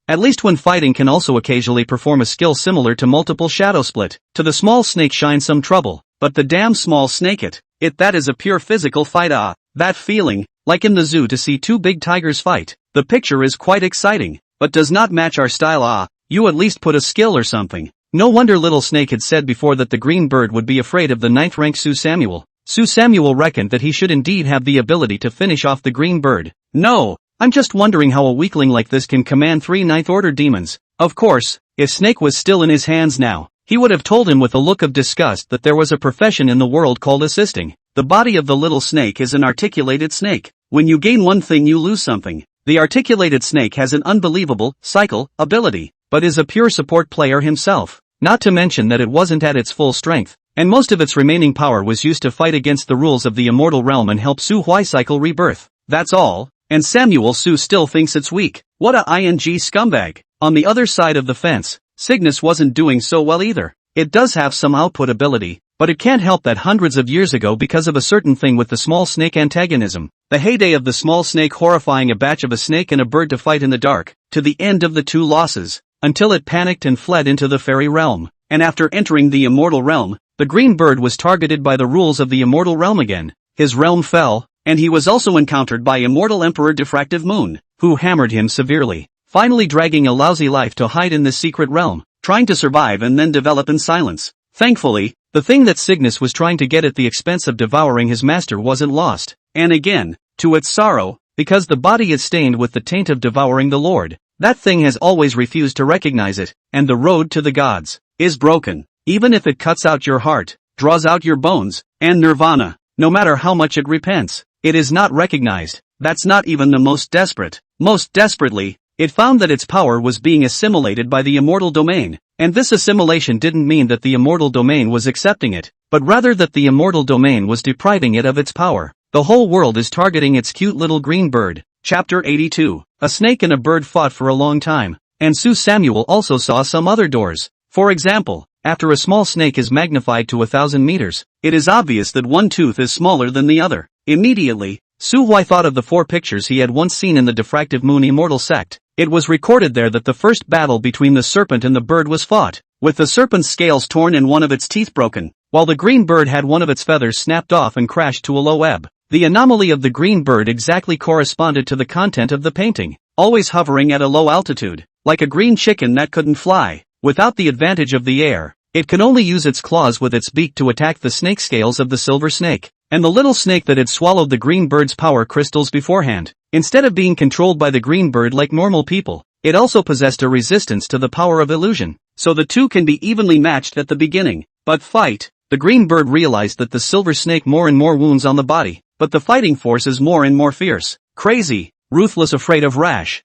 at least when fighting, can also occasionally perform a skill similar to multiple shadow split. To the small snake shines some trouble, but the damn small snake that is a pure physical fight. That feeling, like in the zoo to see 2 big tigers fight. The picture is quite exciting, but does not match our style. You at least put a skill or something. No wonder Little Snake had said before that the green bird would be afraid of the 9th rank Su Samuel. Su Samuel reckoned that he should indeed have the ability to finish off the green bird. No, I'm just wondering how a weakling like this can command 3 9th order demons. Of course, if Snake was still in his hands now, he would have told him with a look of disgust that there was a profession in the world called assisting. The body of the little snake is an articulated snake. When you gain one thing you lose something. The articulated snake has an unbelievable cycle ability, but is a pure support player himself, not to mention that it wasn't at its full strength, and most of its remaining power was used to fight against the rules of the immortal realm and help Su Hui cycle rebirth. That's all, and Samuel Su still thinks it's weak. What a ing scumbag. On the other side of the fence, Cygnus wasn't doing so well either. It does have some output ability, but it can't help that hundreds of years ago, because of a certain thing with the small snake antagonism, the heyday of the small snake horrifying a batch of a snake and a bird to fight in the dark, to the end of the 2 losses, until it panicked and fled into the fairy realm. And after entering the immortal realm, the green bird was targeted by the rules of the immortal realm again. His realm fell, and he was also encountered by immortal Emperor Diffractive Moon, who hammered him severely, finally dragging a lousy life to hide in this secret realm, trying to survive and then develop in silence. Thankfully, the thing that Cygnus was trying to get at the expense of devouring his master wasn't lost, and again, to its sorrow, because the body is stained with the taint of devouring the Lord, that thing has always refused to recognize it, and the road to the gods is broken, even if it cuts out your heart, draws out your bones, and nirvana, no matter how much it repents, it is not recognized. That's not even the most desperate. Most desperately, it found that its power was being assimilated by the immortal domain, and this assimilation didn't mean that the immortal domain was accepting it, but rather that the immortal domain was depriving it of its power. The whole world is targeting its cute little green bird. Chapter 82. A snake and a bird fought for a long time, and Sue Samuel also saw some other doors. For example, after a small snake is magnified to 1,000 meters, it is obvious that one tooth is smaller than the other. Immediately, Su Hui thought of the 4 pictures he had once seen in the Diffractive Moon Immortal Sect. It was recorded there that the first battle between the serpent and the bird was fought, with the serpent's scales torn and one of its teeth broken, while the green bird had one of its feathers snapped off and crashed to a low ebb. The anomaly of the green bird exactly corresponded to the content of the painting, always hovering at a low altitude, like a green chicken that couldn't fly. Without the advantage of the air, it can only use its claws with its beak to attack the snake scales of the silver snake, and the little snake that had swallowed the green bird's power crystals beforehand. Instead of being controlled by the green bird like normal people, it also possessed a resistance to the power of illusion, so the two can be evenly matched at the beginning. But fight! The green bird realized that the silver snake more and more wounds on the body, but the fighting force is more and more fierce, crazy, ruthless, afraid of rash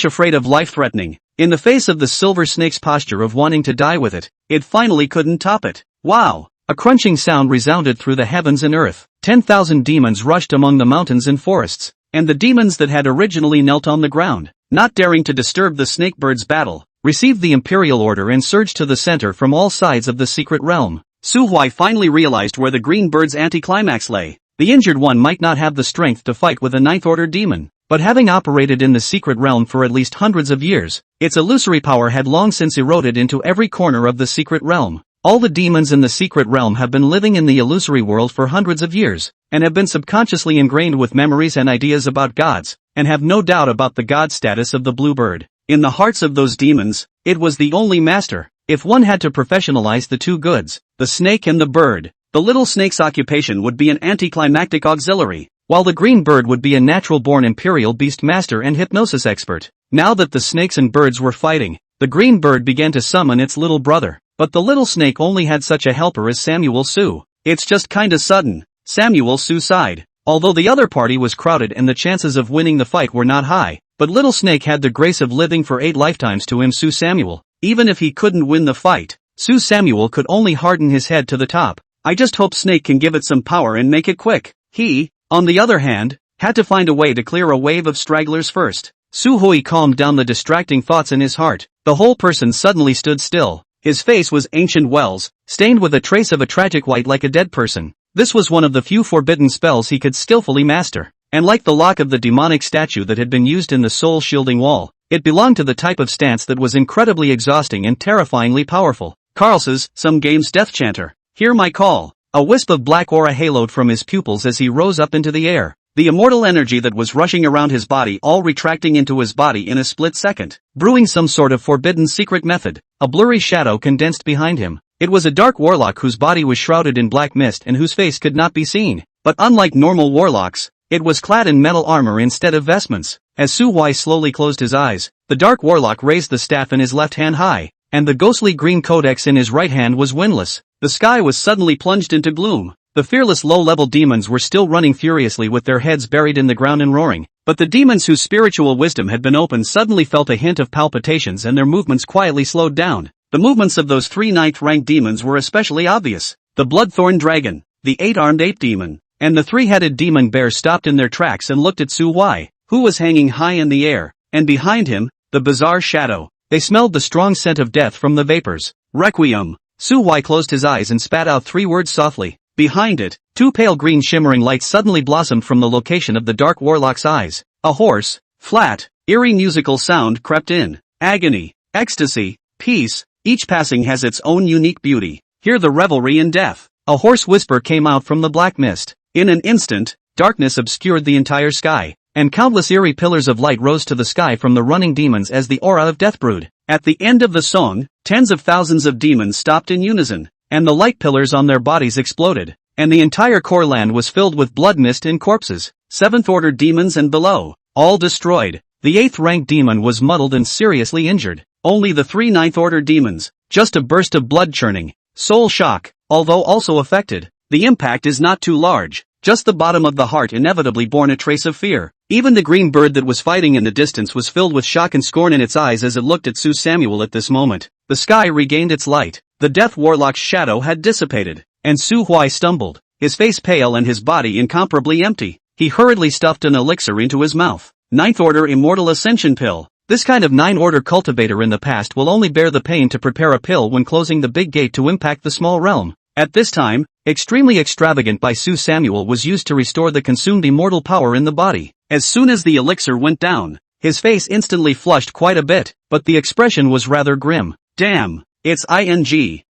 afraid of life-threatening. In the face of the silver snake's posture of wanting to die with it finally couldn't top it. Wow! A crunching sound resounded through the heavens and earth. 10,000 demons rushed among the mountains and forests, and the demons that had originally knelt on the ground, not daring to disturb the snake bird's battle, received the imperial order and surged to the center from all sides of the secret realm. Su Hui finally realized where the green bird's anticlimax lay. The injured one might not have the strength to fight with a ninth-order demon, but having operated in the secret realm for at least hundreds of years, its illusory power had long since eroded into every corner of the secret realm. All the demons in the secret realm have been living in the illusory world for hundreds of years, and have been subconsciously ingrained with memories and ideas about gods, and have no doubt about the god status of the blue bird. In the hearts of those demons, it was the only master. If one had to professionalize the two goods, the snake and the bird, the little snake's occupation would be an anticlimactic auxiliary, while the green bird would be a natural-born imperial beast master and hypnosis expert. Now that the snakes and birds were fighting, the green bird began to summon its little brother, but the little snake only had such a helper as Samuel Su. It's just kinda sudden. Samuel Su sighed. Although the other party was crowded and the chances of winning the fight were not high, but little snake had the grace of living for 8 lifetimes to him. Su Samuel. Even if he couldn't win the fight, Su Samuel could only harden his head to the top. I just hope Snake can give it some power and make it quick. He, on the other hand, had to find a way to clear a wave of stragglers first. Su Hui calmed down the distracting thoughts in his heart. The whole person suddenly stood still. His face was ancient wells, stained with a trace of a tragic white like a dead person. This was one of the few forbidden spells he could skillfully master, and like the lock of the demonic statue that had been used in the soul-shielding wall, it belonged to the type of stance that was incredibly exhausting and terrifyingly powerful. Carls's, some game's death chanter. Hear my call. A wisp of black aura haloed from his pupils as he rose up into the air. The immortal energy that was rushing around his body all retracting into his body in a split second, brewing some sort of forbidden secret method. A blurry shadow condensed behind him. It was a dark warlock whose body was shrouded in black mist and whose face could not be seen. But unlike normal warlocks, it was clad in metal armor instead of vestments. As Su Hui slowly closed his eyes, the dark warlock raised the staff in his left hand high, and the ghostly green codex in his right hand was windless. The sky was suddenly plunged into gloom. The fearless low-level demons were still running furiously with their heads buried in the ground and roaring, but the demons whose spiritual wisdom had been opened suddenly felt a hint of palpitations and their movements quietly slowed down. The movements of those 3 ninth-ranked demons were especially obvious. The bloodthorn dragon, the 8-armed ape demon, and the 3-headed demon bear stopped in their tracks and looked at Su Hui, who was hanging high in the air, and behind him, the bizarre shadow. They smelled the strong scent of death from the vapors. Requiem. Su Hui closed his eyes and spat out 3 words softly. Behind it, 2 pale green shimmering lights suddenly blossomed from the location of the dark warlock's eyes. A hoarse, flat, eerie musical sound crept in. Agony. ecstasy, peace, each passing has its own unique beauty. Hear the revelry in death. A hoarse whisper came out from the black mist. In an instant, darkness obscured the entire sky, and countless eerie pillars of light rose to the sky from the running demons as the aura of death brewed. At the end of the song, tens of thousands of demons stopped in unison, and the light pillars on their bodies exploded, and the entire core land was filled with blood mist and corpses. Seventh-order demons and below, all destroyed. The 8th-rank demon was muddled and seriously injured. Only the 3 9th-order demons, just a burst of blood churning. Soul shock, although also affected. The impact is not too large, just the bottom of the heart inevitably born a trace of fear. Even the green bird that was fighting in the distance was filled with shock and scorn in its eyes as it looked at Su Samuel at this moment. The sky regained its light, the death warlock's shadow had dissipated, and Su Huai stumbled, his face pale and his body incomparably empty. He hurriedly stuffed an elixir into his mouth. 9th order immortal ascension pill. This kind of 9th-order cultivator in the past will only bear the pain to prepare a pill when closing the big gate to impact the small realm. At this time, extremely extravagant by Su Samuel was used to restore the consumed immortal power in the body. As soon as the elixir went down, his face instantly flushed quite a bit, but the expression was rather grim. Damn, it's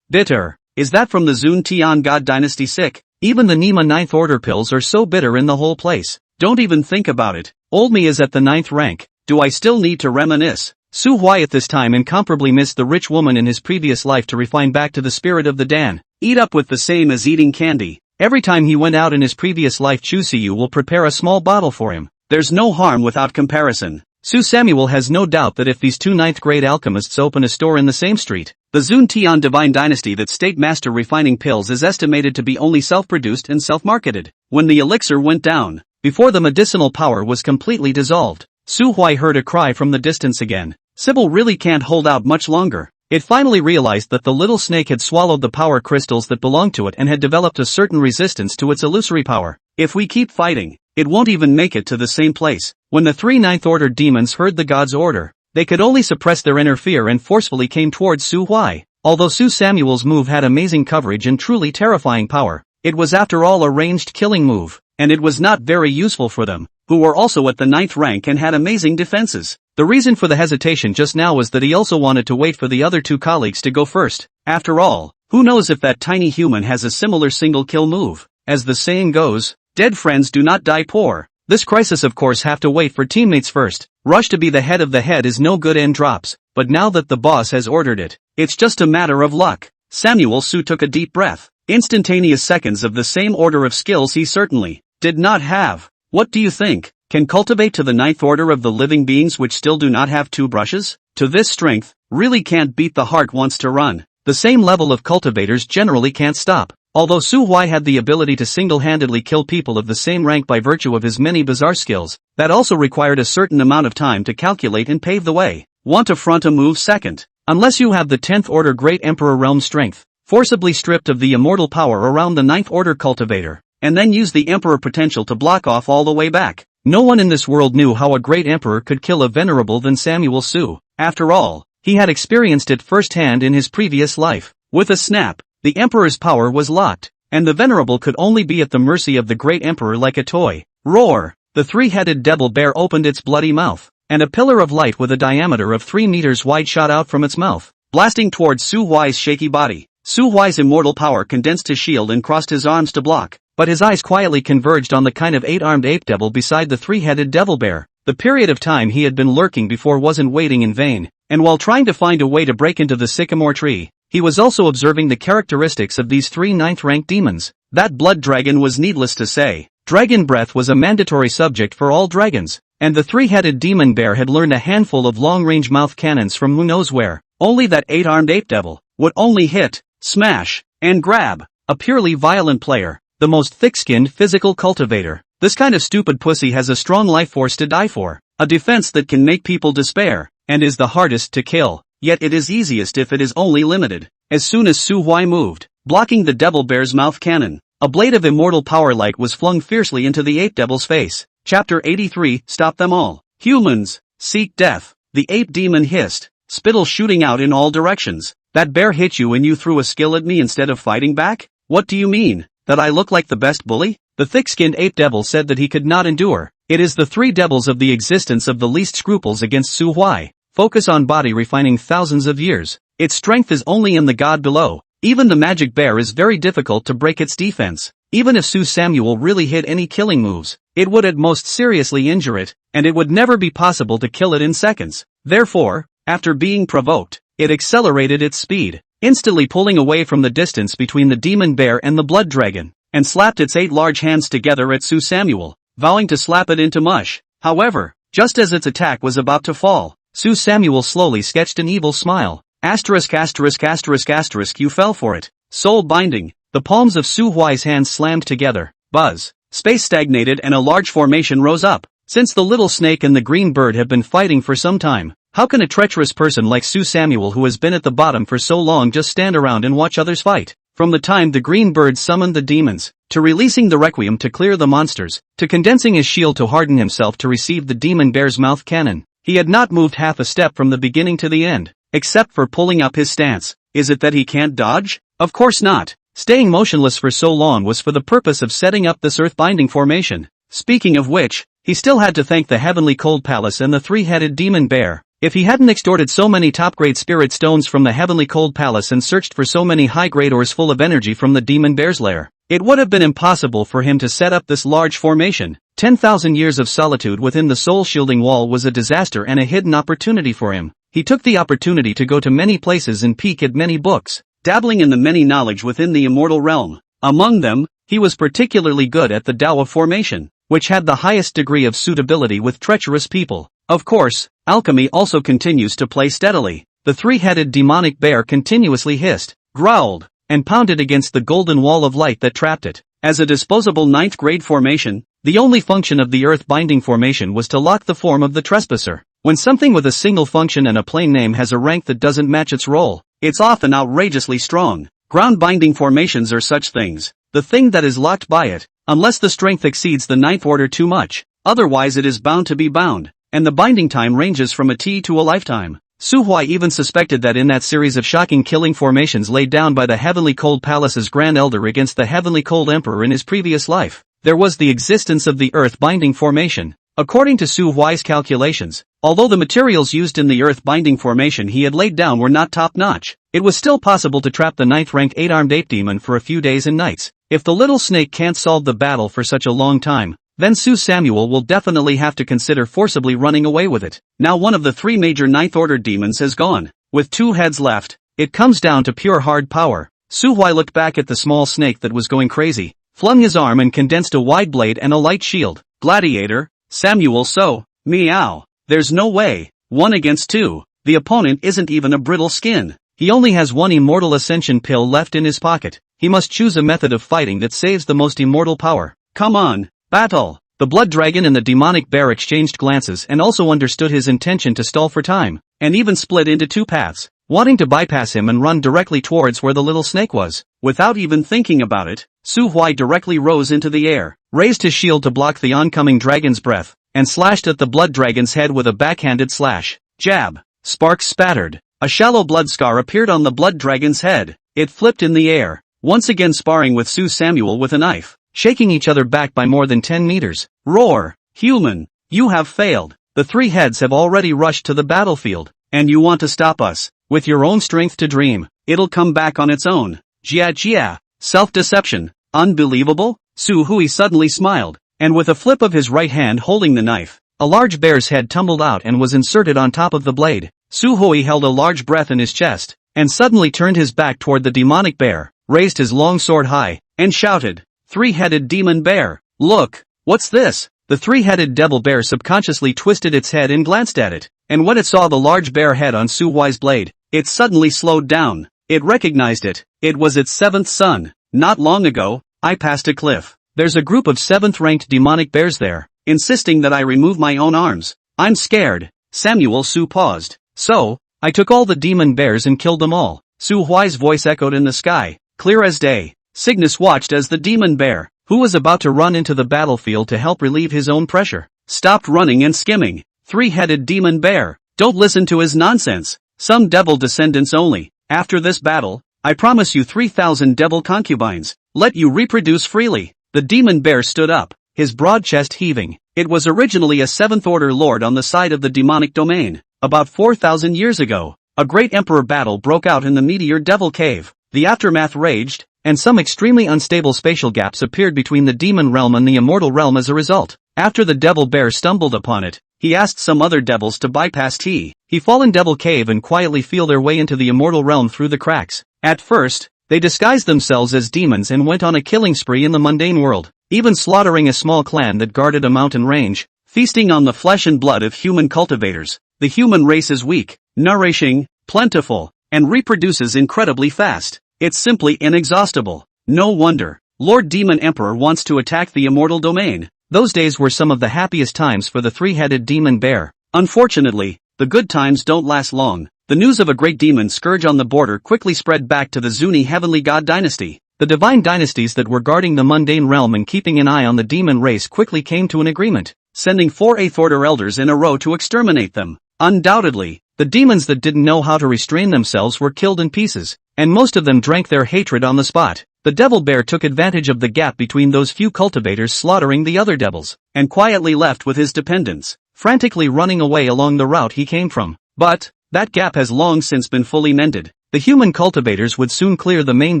bitter. Is that from the Zun Tian God Dynasty sick? Even the Nima 9th order pills are so bitter in the whole place. Don't even think about it. Old me is at the 9th rank. Do I still need to reminisce? Su Huai at this time incomparably missed the rich woman in his previous life to refine back to the spirit of the Dan. Eat up with the same as eating candy. Every time he went out in his previous life, Chu Siyu will prepare a small bottle for him. There's no harm without comparison. Su Samuel has no doubt that if these 2 9th-grade alchemists open a store in the same street, the Zun Tian Divine Dynasty that State Master refining pills is estimated to be only self-produced and self-marketed. When the elixir went down, before the medicinal power was completely dissolved, Su Huai heard a cry from the distance again. Sybil really can't hold out much longer. It finally realized that the little snake had swallowed the power crystals that belonged to it and had developed a certain resistance to its illusory power. If we keep fighting, it won't even make it to the same place. When the 3 9th-order demons heard the god's order, they could only suppress their inner fear and forcefully came towards Su Huai. Although Su Samuel's move had amazing coverage and truly terrifying power, it was after all a ranged killing move, and it was not very useful for them, who were also at the 9th rank and had amazing defenses. The reason for the hesitation just now was that he also wanted to wait for the other 2 colleagues to go first. After all, who knows if that tiny human has a similar single-kill move. As the saying goes, dead friends do not die poor. This crisis of course have to wait for teammates first. Rush to be the head of the head is no good and drops, but now that the boss has ordered it, it's just a matter of luck. Samuel Su took a deep breath. Instantaneous seconds of the same order of skills he certainly did not have. What do you think? Can cultivate to the 9th order of the living beings which still do not have 2 brushes? To this strength, really can't beat the heart wants to run. The same level of cultivators generally can't stop. Although Su Huai had the ability to single-handedly kill people of the same rank by virtue of his many bizarre skills, that also required a certain amount of time to calculate and pave the way. Want to front a move second? Unless you have the 10th order Great Emperor realm strength, forcibly stripped of the immortal power around the 9th order cultivator, and then use the Emperor potential to block off all the way back. No one in this world knew how a great emperor could kill a venerable than Samuel Su. After all, he had experienced it firsthand in his previous life. With a snap, the emperor's power was locked, and the venerable could only be at the mercy of the great emperor like a toy. Roar! The 3-headed devil bear opened its bloody mouth, and a pillar of light with a diameter of 3 meters wide shot out from its mouth, blasting towards Su Huai's shaky body. Su Huai's immortal power condensed his shield and crossed his arms to block, but his eyes quietly converged on the kind of 8-armed ape devil beside the 3-headed devil bear. The period of time he had been lurking before wasn't waiting in vain, and while trying to find a way to break into the sycamore tree, he was also observing the characteristics of these 3 9th-rank demons. That blood dragon was needless to say. Dragon breath was a mandatory subject for all dragons, and the 3-headed demon bear had learned a handful of long-range mouth cannons from who knows where. Only that 8-armed ape devil would only hit, smash, and grab. A purely violent player. The most thick-skinned physical cultivator. This kind of stupid pussy has a strong life force to die for, a defense that can make people despair, and is the hardest to kill, yet it is easiest if it is only limited. As soon as Su Huai moved, blocking the devil bear's mouth cannon, a blade of immortal power light was flung fiercely into the ape devil's face. Chapter 83, Stop them all. Humans, seek death. The ape demon hissed, spittle shooting out in all directions. That bear hit you and you threw a skill at me instead of fighting back? What do you mean? That I look like the best bully? The thick-skinned ape devil said that he could not endure. It is the 3 devils of the existence of the least scruples against Su Huai. focus on body refining thousands of years. Its strength is only in the god below. Even the magic bear is very difficult to break its defense. Even if Su Samuel really hit any killing moves, it would at most seriously injure it, and it would never be possible to kill it in seconds. Therefore, after being provoked, it accelerated its speed, instantly pulling away from the distance between the demon bear and the blood dragon, and slapped its 8 large hands together at Su Samuel, vowing to slap it into mush. However, just as its attack was about to fall, Su Samuel slowly sketched an evil smile. Asterisk asterisk asterisk asterisk you fell for it. Soul binding. The palms of Su Huai's hands slammed together. Buzz. Space stagnated and a large formation rose up. Since the little snake and the green bird have been fighting for some time, how can a treacherous person like Su Samuel who has been at the bottom for so long just stand around and watch others fight? From the time the green bird summoned the demons, to releasing the requiem to clear the monsters, to condensing his shield to harden himself to receive the demon bear's mouth cannon, he had not moved half a step from the beginning to the end, except for pulling up his stance. Is it that he can't dodge? Of course not. Staying motionless for so long was for the purpose of setting up this earth-binding formation. Speaking of which, he still had to thank the heavenly cold palace and the 3-headed demon bear. If he hadn't extorted so many top-grade spirit stones from the heavenly cold palace and searched for so many high-grade ores full of energy from the demon bear's lair, it would have been impossible for him to set up this large formation. 10,000 years of solitude within the soul-shielding wall was a disaster and a hidden opportunity for him. He took the opportunity to go to many places and peek at many books, dabbling in the many knowledge within the immortal realm. Among them, he was particularly good at the Tao of formation, which had the highest degree of suitability with treacherous people. Of course, alchemy also continues to play steadily. The 3-headed demonic bear continuously hissed, growled, and pounded against the golden wall of light that trapped it. As a disposable 9th grade formation, the only function of the earth-binding formation was to lock the form of the trespasser. When something with a single function and a plain name has a rank that doesn't match its role, it's often outrageously strong. Ground-binding formations are such things. The thing that is locked by it, unless the strength exceeds the 9th order too much, otherwise it is bound to be bound, and the binding time ranges from a T to a lifetime. Su Huai even suspected that in that series of shocking killing formations laid down by the Heavenly Cold Palace's Grand Elder against the Heavenly Cold Emperor in his previous life, there was the existence of the earth-binding formation. According to Su Huai's calculations, although the materials used in the earth-binding formation he had laid down were not top-notch, it was still possible to trap the 9th-rank 8-armed ape demon for a few days and nights. If the little snake can't solve the battle for such a long time, then Su Samuel will definitely have to consider forcibly running away with it. Now one of the 3 major 9th-order demons has gone. With 2 heads left, it comes down to pure hard power. Su Huai looked back at the small snake that was going crazy, flung his arm and condensed a wide blade and a light shield. Gladiator, Samuel so, meow. There's no way. 1 against 2. The opponent isn't even a brittle skin. He only has 1 immortal ascension pill left in his pocket. He must choose a method of fighting that saves the most immortal power. Come on, battle. The blood dragon and the demonic bear exchanged glances and also understood his intention to stall for time, and even split into 2 paths, wanting to bypass him and run directly towards where the little snake was. Without even thinking about it, Su Huai directly rose into the air, raised his shield to block the oncoming dragon's breath, and slashed at the blood dragon's head with a backhanded slash. Jab. Sparks spattered. A shallow blood scar appeared on the blood dragon's head. It flipped in the air, once again sparring with Su Samuel with a knife, shaking each other back by more than 10 meters. Roar. Human, you have failed. The 3 heads have already rushed to the battlefield, and you want to stop us. With your own strength to dream, it'll come back on its own. Jia jia. Self-deception. Unbelievable? Su Hui suddenly smiled, and with a flip of his right hand holding the knife, a large bear's head tumbled out and was inserted on top of the blade. Su Hui held a large breath in his chest, and suddenly turned his back toward the demonic bear, raised his long sword high, and shouted, 3-headed demon bear, look, what's this? The 3-headed devil bear subconsciously twisted its head and glanced at it, and when it saw the large bear head on Su Huai's blade, it suddenly slowed down. It recognized it. It was its 7th son. Not long ago, I passed a cliff. There's a group of 7th-ranked demonic bears there, insisting that I remove my own arms. I'm scared. Samuel Su paused. So, I took all the demon bears and killed them all. Su Huai's voice echoed in the sky, clear as day. Cygnus watched as the demon bear, who was about to run into the battlefield to help relieve his own pressure, stopped running and skimming. 3-headed demon bear, don't listen to his nonsense. Some devil descendants only. After this battle, I promise you 3,000 devil concubines. Let you reproduce freely. The demon bear stood up, his broad chest heaving. It was originally a 7th-order lord on the side of the demonic domain. About 4,000 years ago, a great emperor battle broke out in the meteor devil cave. The aftermath raged, and some extremely unstable spatial gaps appeared between the demon realm and the immortal realm as a result. After the devil bear stumbled upon it, he asked some other devils to bypass he fallen devil cave and quietly feel their way into the immortal realm through the cracks. At first, they disguised themselves as demons and went on a killing spree in the mundane world, even slaughtering a small clan that guarded a mountain range, feasting on the flesh and blood of human cultivators. The human race is weak, nourishing, plentiful, and reproduces incredibly fast. It's simply inexhaustible. No wonder Lord Demon Emperor wants to attack the immortal domain. Those days were some of the happiest times for the three-headed demon bear. Unfortunately, the good times don't last long. The news of a great demon scourge on the border quickly spread back to the Zuni heavenly god dynasty. The divine dynasties that were guarding the mundane realm and keeping an eye on the demon race quickly came to an agreement, sending 4 8th Order elders in a row to exterminate them. Undoubtedly, the demons that didn't know how to restrain themselves were killed in pieces, and most of them drank their hatred on the spot. The devil bear took advantage of the gap between those few cultivators slaughtering the other devils, and quietly left with his dependents, frantically running away along the route he came from. But that gap has long since been fully mended. The human cultivators would soon clear the main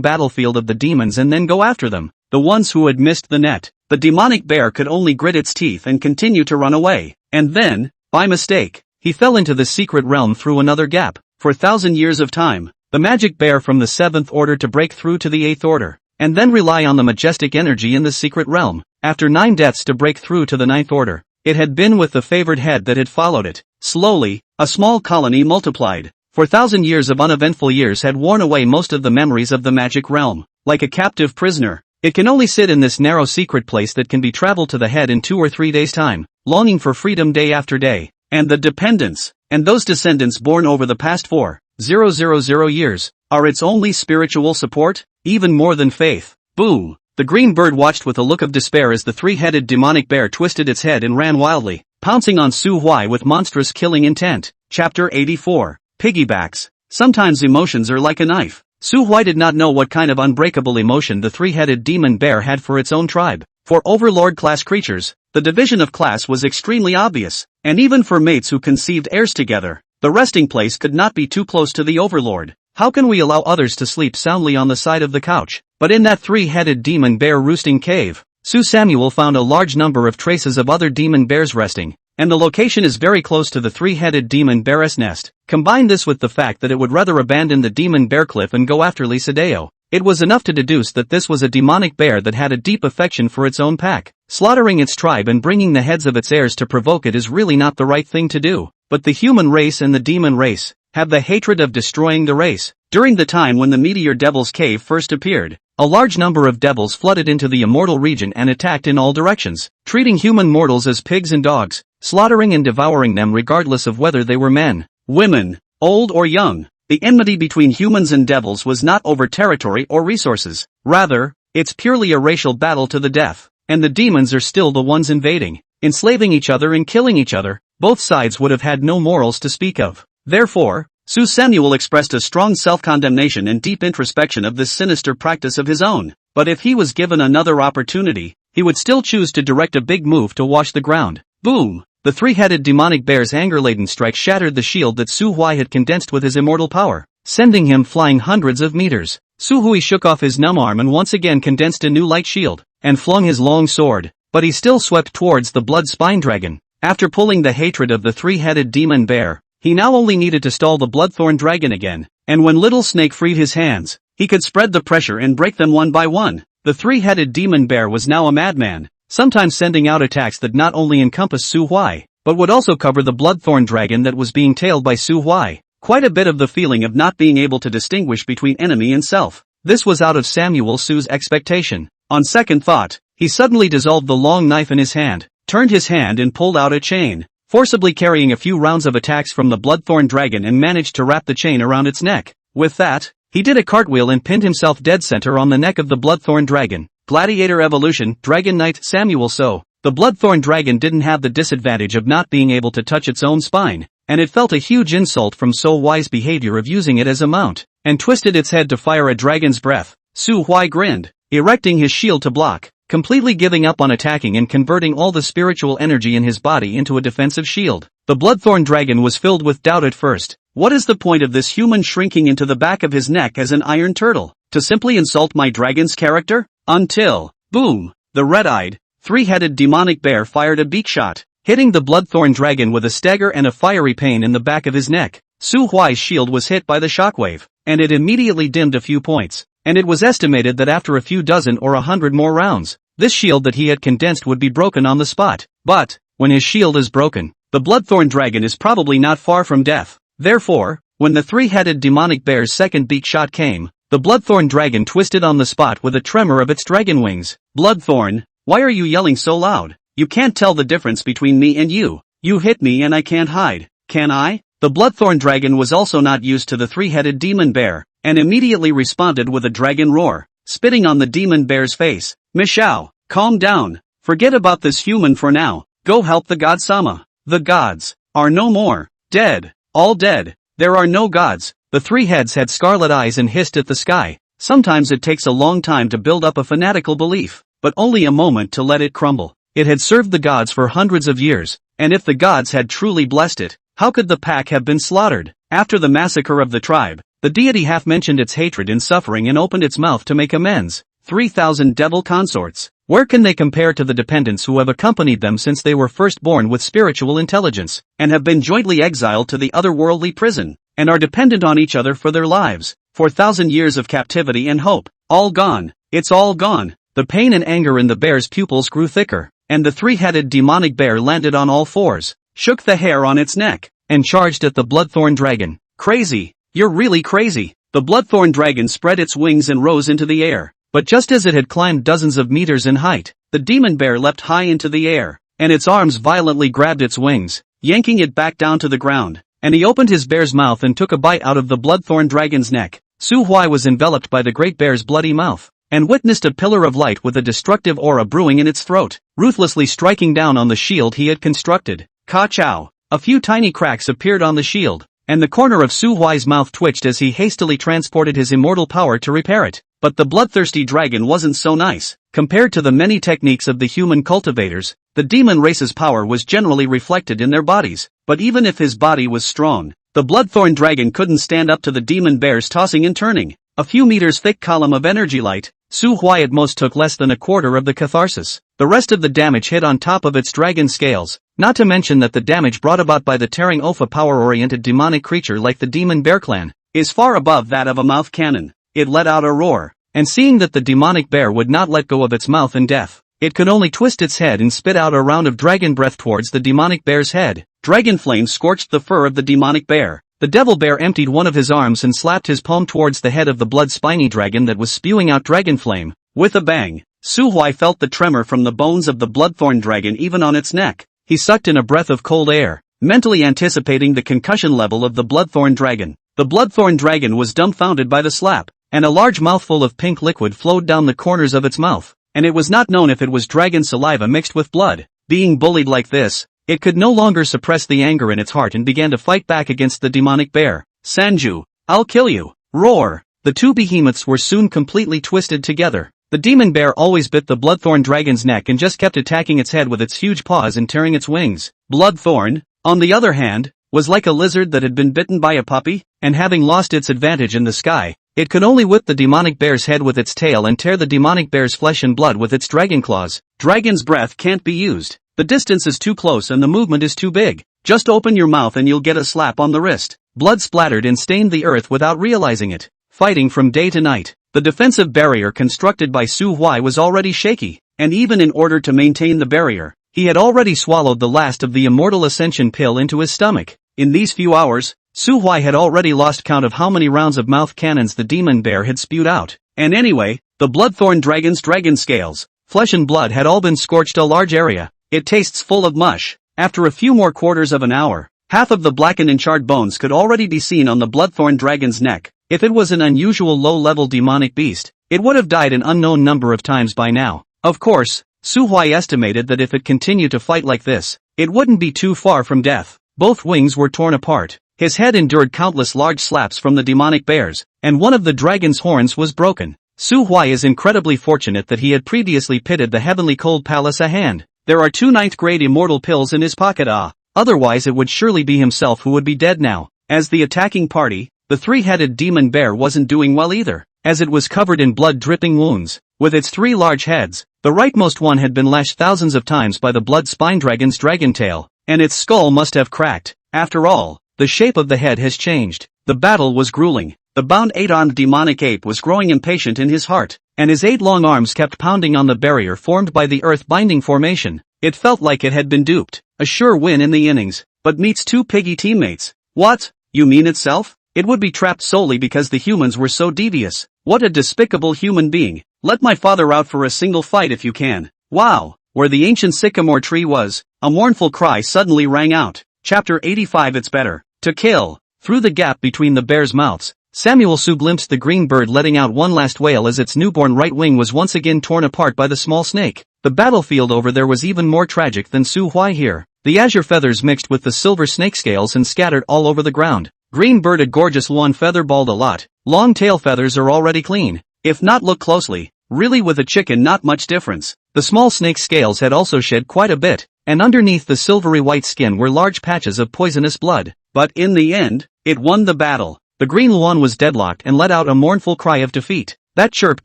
battlefield of the demons and then go after them, the ones who had missed the net. The demonic bear could only grit its teeth and continue to run away. And then, by mistake, he fell into the secret realm through another gap. For 1,000 years of time, the magic bear from the 7th Order to break through to the 8th Order, and then rely on the majestic energy in the secret realm. After 9 deaths to break through to the 9th Order, it had been with the favored head that had followed it. Slowly, a small colony multiplied. 4,000 years of uneventful years had worn away most of the memories of the magic realm. Like a captive prisoner, it can only sit in this narrow secret place that can be traveled to the head in 2 or 3 days' time, longing for freedom day after day. And the dependents, and those descendants born over the past 4,000 years, are its only spiritual support, even more than faith. Boom! The green bird watched with a look of despair as the 3-headed demonic bear twisted its head and ran wildly, pouncing on Su Huai with monstrous killing intent. Chapter 84. Piggybacks. Sometimes emotions are like a knife. Su Huai did not know what kind of unbreakable emotion the 3-headed demon bear had for its own tribe. For overlord-class creatures, the division of class was extremely obvious, and even for mates who conceived heirs together, the resting place could not be too close to the overlord. How can we allow others to sleep soundly on the side of the couch? But in that 3-headed demon bear roosting cave, Su Samuel found a large number of traces of other demon bears resting, and the location is very close to the 3-headed demon bear's nest. Combine this with the fact that it would rather abandon the demon bear cliff and go after Lisadeo. It was enough to deduce that this was a demonic bear that had a deep affection for its own pack. Slaughtering its tribe and bringing the heads of its heirs to provoke it is really not the right thing to do. But the human race and the demon race have the hatred of destroying the race. During the time when the Meteor Devil's Cave first appeared, a large number of devils flooded into the immortal region and attacked in all directions, treating human mortals as pigs and dogs, slaughtering and devouring them regardless of whether they were men, women, old or young. The enmity between humans and devils was not over territory or resources. Rather, it's purely a racial battle to the death, and the demons are still the ones invading, enslaving each other and killing each other. Both sides would have had no morals to speak of. Therefore, Su Samuel expressed a strong self-condemnation and deep introspection of this sinister practice of his own. But if he was given another opportunity, he would still choose to direct a big move to wash the ground. Boom! The 3-headed demonic bear's anger-laden strike shattered the shield that Su Huai had condensed with his immortal power, sending him flying hundreds of meters. Su Hui shook off his numb arm and once again condensed a new light shield, and flung his long sword, but he still swept towards the blood spine dragon. After pulling the hatred of the 3-headed demon bear, he now only needed to stall the bloodthorn dragon again, and when Little Snake freed his hands, he could spread the pressure and break them one by one. The 3-headed demon bear was now a madman, sometimes sending out attacks that not only encompassed Su Huai, but would also cover the bloodthorn dragon that was being tailed by Su Huai. Quite a bit of the feeling of not being able to distinguish between enemy and self. This was out of Samuel Su's expectation. On second thought, he suddenly dissolved the long knife in his hand, turned his hand and pulled out a chain, forcibly carrying a few rounds of attacks from the bloodthorn dragon and managed to wrap the chain around its neck. With that, he did a cartwheel and pinned himself dead center on the neck of the bloodthorn dragon. Gladiator Evolution, Dragon Knight Samuel So. The bloodthorn dragon didn't have the disadvantage of not being able to touch its own spine, and it felt a huge insult from So Huai's behavior of using it as a mount, and twisted its head to fire a dragon's breath. Su Huai grinned, erecting his shield to block. completely giving up on attacking and converting all the spiritual energy in his body into a defensive shield. The Bloodthorn Dragon was filled with doubt at first. What is the point of this human shrinking into the back of his neck as an iron turtle? To simply insult my dragon's character? Until, boom, the red-eyed, three-headed demonic bear fired a beak shot, hitting the Bloodthorn Dragon with a stagger and a fiery pain in the back of his neck. Su Huai's shield was hit by the shockwave, and it immediately dimmed a few points, and it was estimated that after a few dozen or 100 more rounds, this shield that he had condensed would be broken on the spot. But, when his shield is broken, the Bloodthorn Dragon is probably not far from death. Therefore, when the three-headed demonic bear's second beak shot came, the Bloodthorn Dragon twisted on the spot with a tremor of its dragon wings. Bloodthorn, why are you yelling so loud? You can't tell the difference between me and you. You hit me and I can't hide, can I? The Bloodthorn Dragon was also not used to the three-headed demon bear, and immediately responded with a dragon roar, spitting on the demon bear's face. Mixiao, calm down. Forget about this human for now. Go help the god-sama. The gods are no more. Dead. All dead. There are no gods. The three heads had scarlet eyes and hissed at the sky. Sometimes it takes a long time to build up a fanatical belief, but only a moment to let it crumble. It had served the gods for hundreds of years, and if the gods had truly blessed it, how could the pack have been slaughtered? After the massacre of the tribe, the deity half mentioned its hatred and suffering and opened its mouth to make amends. 3,000 devil consorts. Where can they compare to the dependents who have accompanied them since they were first born with spiritual intelligence, and have been jointly exiled to the otherworldly prison, and are dependent on each other for their lives? 4,000 years of captivity and hope. All gone. It's all gone. The pain and anger in the bear's pupils grew thicker, and the three-headed demonic bear landed on all fours, shook the hair on its neck, and charged at the Bloodthorn Dragon. Crazy. You're really crazy. The Bloodthorn Dragon spread its wings and rose into the air. But just as it had climbed dozens of meters in height, the demon bear leapt high into the air, and its arms violently grabbed its wings, yanking it back down to the ground, and he opened his bear's mouth and took a bite out of the Bloodthorn Dragon's neck. Su Huai was enveloped by the great bear's bloody mouth, and witnessed a pillar of light with a destructive aura brewing in its throat, ruthlessly striking down on the shield he had constructed. Ka-chow! A few tiny cracks appeared on the shield, and the corner of Su Huai's mouth twitched as he hastily transported his immortal power to repair it. But the bloodthirsty dragon wasn't so nice. Compared to the many techniques of the human cultivators, the demon race's power was generally reflected in their bodies. But even if his body was strong, the Bloodthorn Dragon couldn't stand up to the demon bear's tossing and turning. A few meters thick column of energy light, Su Huai at most took less than a quarter of the catharsis. The rest of the damage hit on top of its dragon scales, not to mention that the damage brought about by the tearing off a power-oriented demonic creature like the Demon Bear Clan is far above that of a mouth cannon. It let out a roar, and seeing that the demonic bear would not let go of its mouth in death, it could only twist its head and spit out a round of dragon breath towards the demonic bear's head. Dragon flames scorched the fur of the demonic bear. The devil bear emptied one of his arms and slapped his palm towards the head of the blood-spiny dragon that was spewing out dragon flame. With a bang, Su Huai felt the tremor from the bones of the Bloodthorn Dragon even on its neck. He sucked in a breath of cold air, mentally anticipating the concussion level of the Bloodthorn Dragon. The Bloodthorn Dragon was dumbfounded by the slap, and a large mouthful of pink liquid flowed down the corners of its mouth, and it was not known if it was dragon saliva mixed with blood. Being bullied like this, it could no longer suppress the anger in its heart and began to fight back against the demonic bear. Sanju, I'll kill you! Roar! The two behemoths were soon completely twisted together. The demon bear always bit the Bloodthorn Dragon's neck and just kept attacking its head with its huge paws and tearing its wings. Bloodthorn, on the other hand, was like a lizard that had been bitten by a puppy, and having lost its advantage in the sky, it could only whip the demonic bear's head with its tail and tear the demonic bear's flesh and blood with its dragon claws. Dragon's breath can't be used. The distance is too close and the movement is too big. Just open your mouth and you'll get a slap on the wrist. Blood splattered and stained the earth without realizing it. Fighting from day to night. The defensive barrier constructed by Su Huai was already shaky, and even in order to maintain the barrier, he had already swallowed the last of the Immortal Ascension pill into his stomach. In these few hours, Su Huai had already lost count of how many rounds of mouth cannons the demon bear had spewed out. And anyway, the Bloodthorn Dragon's dragon scales, flesh and blood had all been scorched a large area. It tastes full of mush. After a few more quarters of an hour, half of the blackened and charred bones could already be seen on the Bloodthorn Dragon's neck. If it was an unusual low-level demonic beast, it would have died an unknown number of times by now. Of course, Su Huai estimated that if it continued to fight like this, it wouldn't be too far from death. Both wings were torn apart. His head endured countless large slaps from the demonic bears, and one of the dragon's horns was broken. Su Huai is incredibly fortunate that he had previously pitted the heavenly cold palace a hand. There are 2 ninth-grade immortal pills in his pocket. Otherwise it would surely be himself who would be dead now. As the attacking party, the 3-headed demon bear wasn't doing well either, as it was covered in blood-dripping wounds. With its 3 large heads, the rightmost one had been lashed thousands of times by the blood spine dragon's dragon tail, and its skull must have cracked. After all, the shape of the head has changed. The battle was grueling. The bound 8-armed demonic ape was growing impatient in his heart, and his 8 long arms kept pounding on the barrier formed by the earth-binding formation. It felt like it had been duped. A sure win in the innings, but meets 2 piggy teammates. What? You mean itself? It would be trapped solely because the humans were so devious. What a despicable human being. Let my father out for a single fight if you can. Wow! Where the ancient sycamore tree was, a mournful cry suddenly rang out. Chapter 85. It's better to kill. Through the gap between the bear's mouths, Samuel Su glimpsed the green bird letting out one last wail as its newborn right wing was once again torn apart by the small snake. The battlefield over there was even more tragic than Su Huai here. The azure feathers mixed with the silver snake scales and scattered all over the ground. Green bird, a gorgeous one, feather balled a lot. Long tail feathers are already clean. If not, look closely. Really, with a chicken not much difference. The small snake's scales had also shed quite a bit, and underneath the silvery white skin were large patches of poisonous blood. But in the end, it won the battle. The green one was deadlocked and let out a mournful cry of defeat. That chirp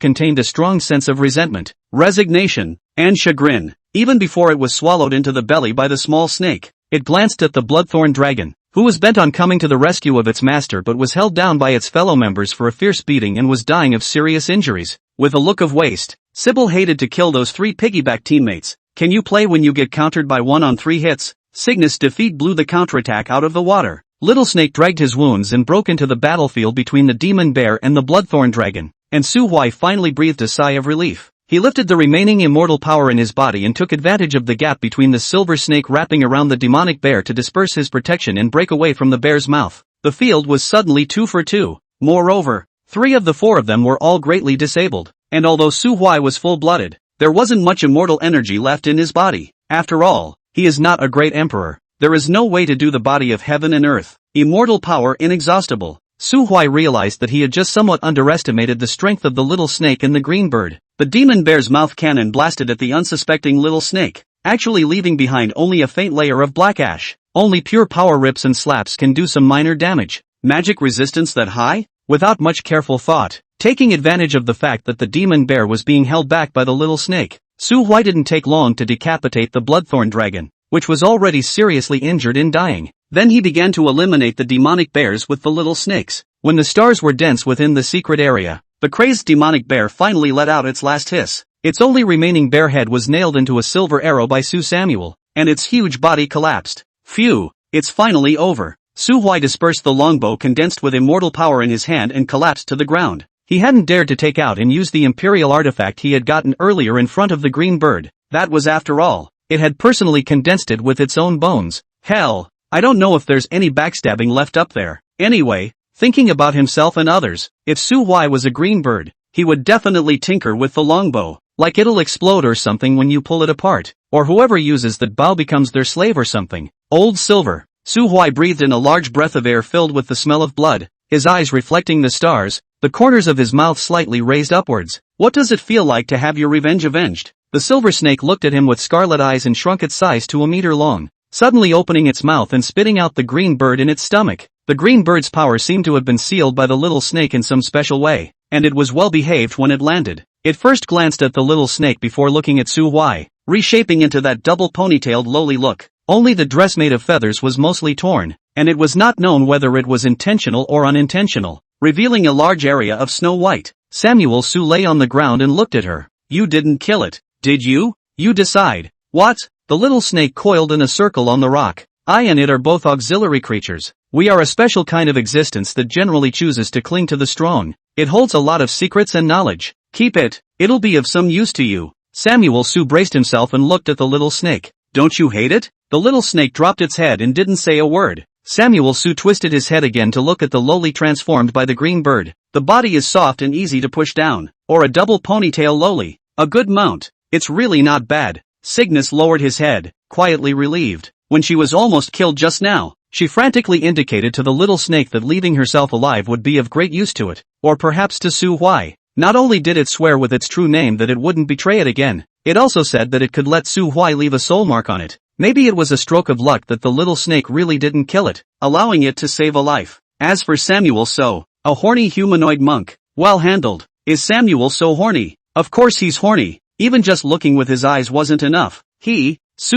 contained a strong sense of resentment, resignation, and chagrin. Even before it was swallowed into the belly by the small snake, it glanced at the bloodthorn dragon, who was bent on coming to the rescue of its master but was held down by its fellow members for a fierce beating and was dying of serious injuries. With a look of waste, Sybil hated to kill those 3 piggyback teammates. Can you play when you get countered by 1 on 3 hits? Cygnus' defeat blew the counterattack out of the water. Little Snake dragged his wounds and broke into the battlefield between the demon bear and the bloodthorn dragon, and Su Huai finally breathed a sigh of relief. He lifted the remaining immortal power in his body and took advantage of the gap between the silver snake wrapping around the demonic bear to disperse his protection and break away from the bear's mouth. The field was suddenly 2 for 2. Moreover, 3 of the 4 of them were all greatly disabled, and although Su Huai was full-blooded, there wasn't much immortal energy left in his body. After all, he is not a great emperor. There is no way to do the body of heaven and earth. Immortal power inexhaustible. Su Huai realized that he had just somewhat underestimated the strength of the little snake and the green bird. The demon bear's mouth cannon blasted at the unsuspecting little snake, actually leaving behind only a faint layer of black ash. Only pure power rips and slaps can do some minor damage. Magic resistance that high? Without much careful thought, taking advantage of the fact that the demon bear was being held back by the little snake, Su Huai didn't take long to decapitate the bloodthorn dragon, which was already seriously injured and dying. Then he began to eliminate the demonic bears with the little snakes. When the stars were dense within the secret area, the crazed demonic bear finally let out its last hiss. Its only remaining bear head was nailed into a silver arrow by Su Samuel, and its huge body collapsed. Phew, it's finally over. Su Huai dispersed the longbow condensed with immortal power in his hand and collapsed to the ground. He hadn't dared to take out and use the imperial artifact he had gotten earlier in front of the green bird. That was, after all, it had personally condensed it with its own bones. Hell, I don't know if there's any backstabbing left up there. Anyway, thinking about himself and others, if Su Huai was a green bird, he would definitely tinker with the longbow. Like it'll explode or something when you pull it apart, or whoever uses that bow becomes their slave or something. Old silver. Su Huai breathed in a large breath of air filled with the smell of blood, his eyes reflecting the stars, the corners of his mouth slightly raised upwards. What does it feel like to have your revenge avenged? The silver snake looked at him with scarlet eyes and shrunk its size to a meter long, suddenly opening its mouth and spitting out the green bird in its stomach. The green bird's power seemed to have been sealed by the little snake in some special way, and it was well behaved when it landed. It first glanced at the little snake before looking at Su Huai, reshaping into that double ponytailed lowly look. Only the dress made of feathers was mostly torn, and it was not known whether it was intentional or unintentional, revealing a large area of snow white. Samuel Su lay on the ground and looked at her. You didn't kill it, did you? You decide. What? The little snake coiled in a circle on the rock. I and it are both auxiliary creatures. We are a special kind of existence that generally chooses to cling to the strong. It holds a lot of secrets and knowledge. Keep it. It'll be of some use to you. Samuel Su braced himself and looked at the little snake. Don't you hate it? The little snake dropped its head and didn't say a word. Samuel Su twisted his head again to look at the lowly transformed by the green bird. The body is soft and easy to push down. Or a double ponytail lowly. A good mount. It's really not bad. Cygnus lowered his head, quietly relieved. When she was almost killed just now, she frantically indicated to the little snake that leaving herself alive would be of great use to it, or perhaps to Su Huai. Not only did it swear with its true name that it wouldn't betray it again, it also said that it could let Su Huai leave a soul mark on it. Maybe it was a stroke of luck that the little snake really didn't kill it, allowing it to save a life. As for Samuel So, a horny humanoid monk, well handled. Is Samuel so horny? Of course he's horny. Even just looking with his eyes wasn't enough.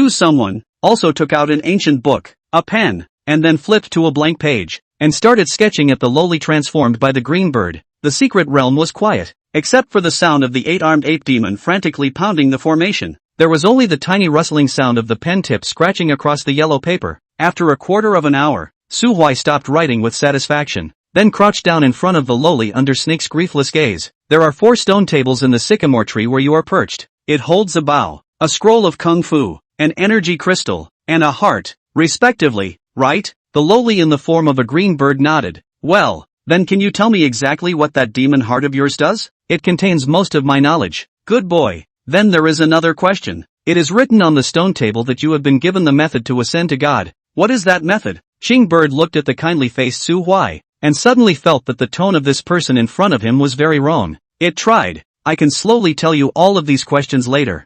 Someone, also took out an ancient book, a pen, and then flipped to a blank page, and started sketching at the lowly transformed by the green bird. The secret realm was quiet, except for the sound of the 8-armed ape demon frantically pounding the formation. There was only the tiny rustling sound of the pen tip scratching across the yellow paper. After a quarter of an hour, Su Huai stopped writing with satisfaction, then crouched down in front of the lowly under Snake's griefless gaze. There are 4 stone tables in the sycamore tree where you are perched. It holds a bow, a scroll of kung fu, an energy crystal, and a heart, respectively, right? The lowly in the form of a green bird nodded. Well, then can you tell me exactly what that demon heart of yours does? It contains most of my knowledge. Good boy. Then there is another question. It is written on the stone table that you have been given the method to ascend to God. What is that method? Xing Bird looked at the kindly-faced Su Huai, and suddenly felt that the tone of this person in front of him was very wrong. It tried. I can slowly tell you all of these questions later.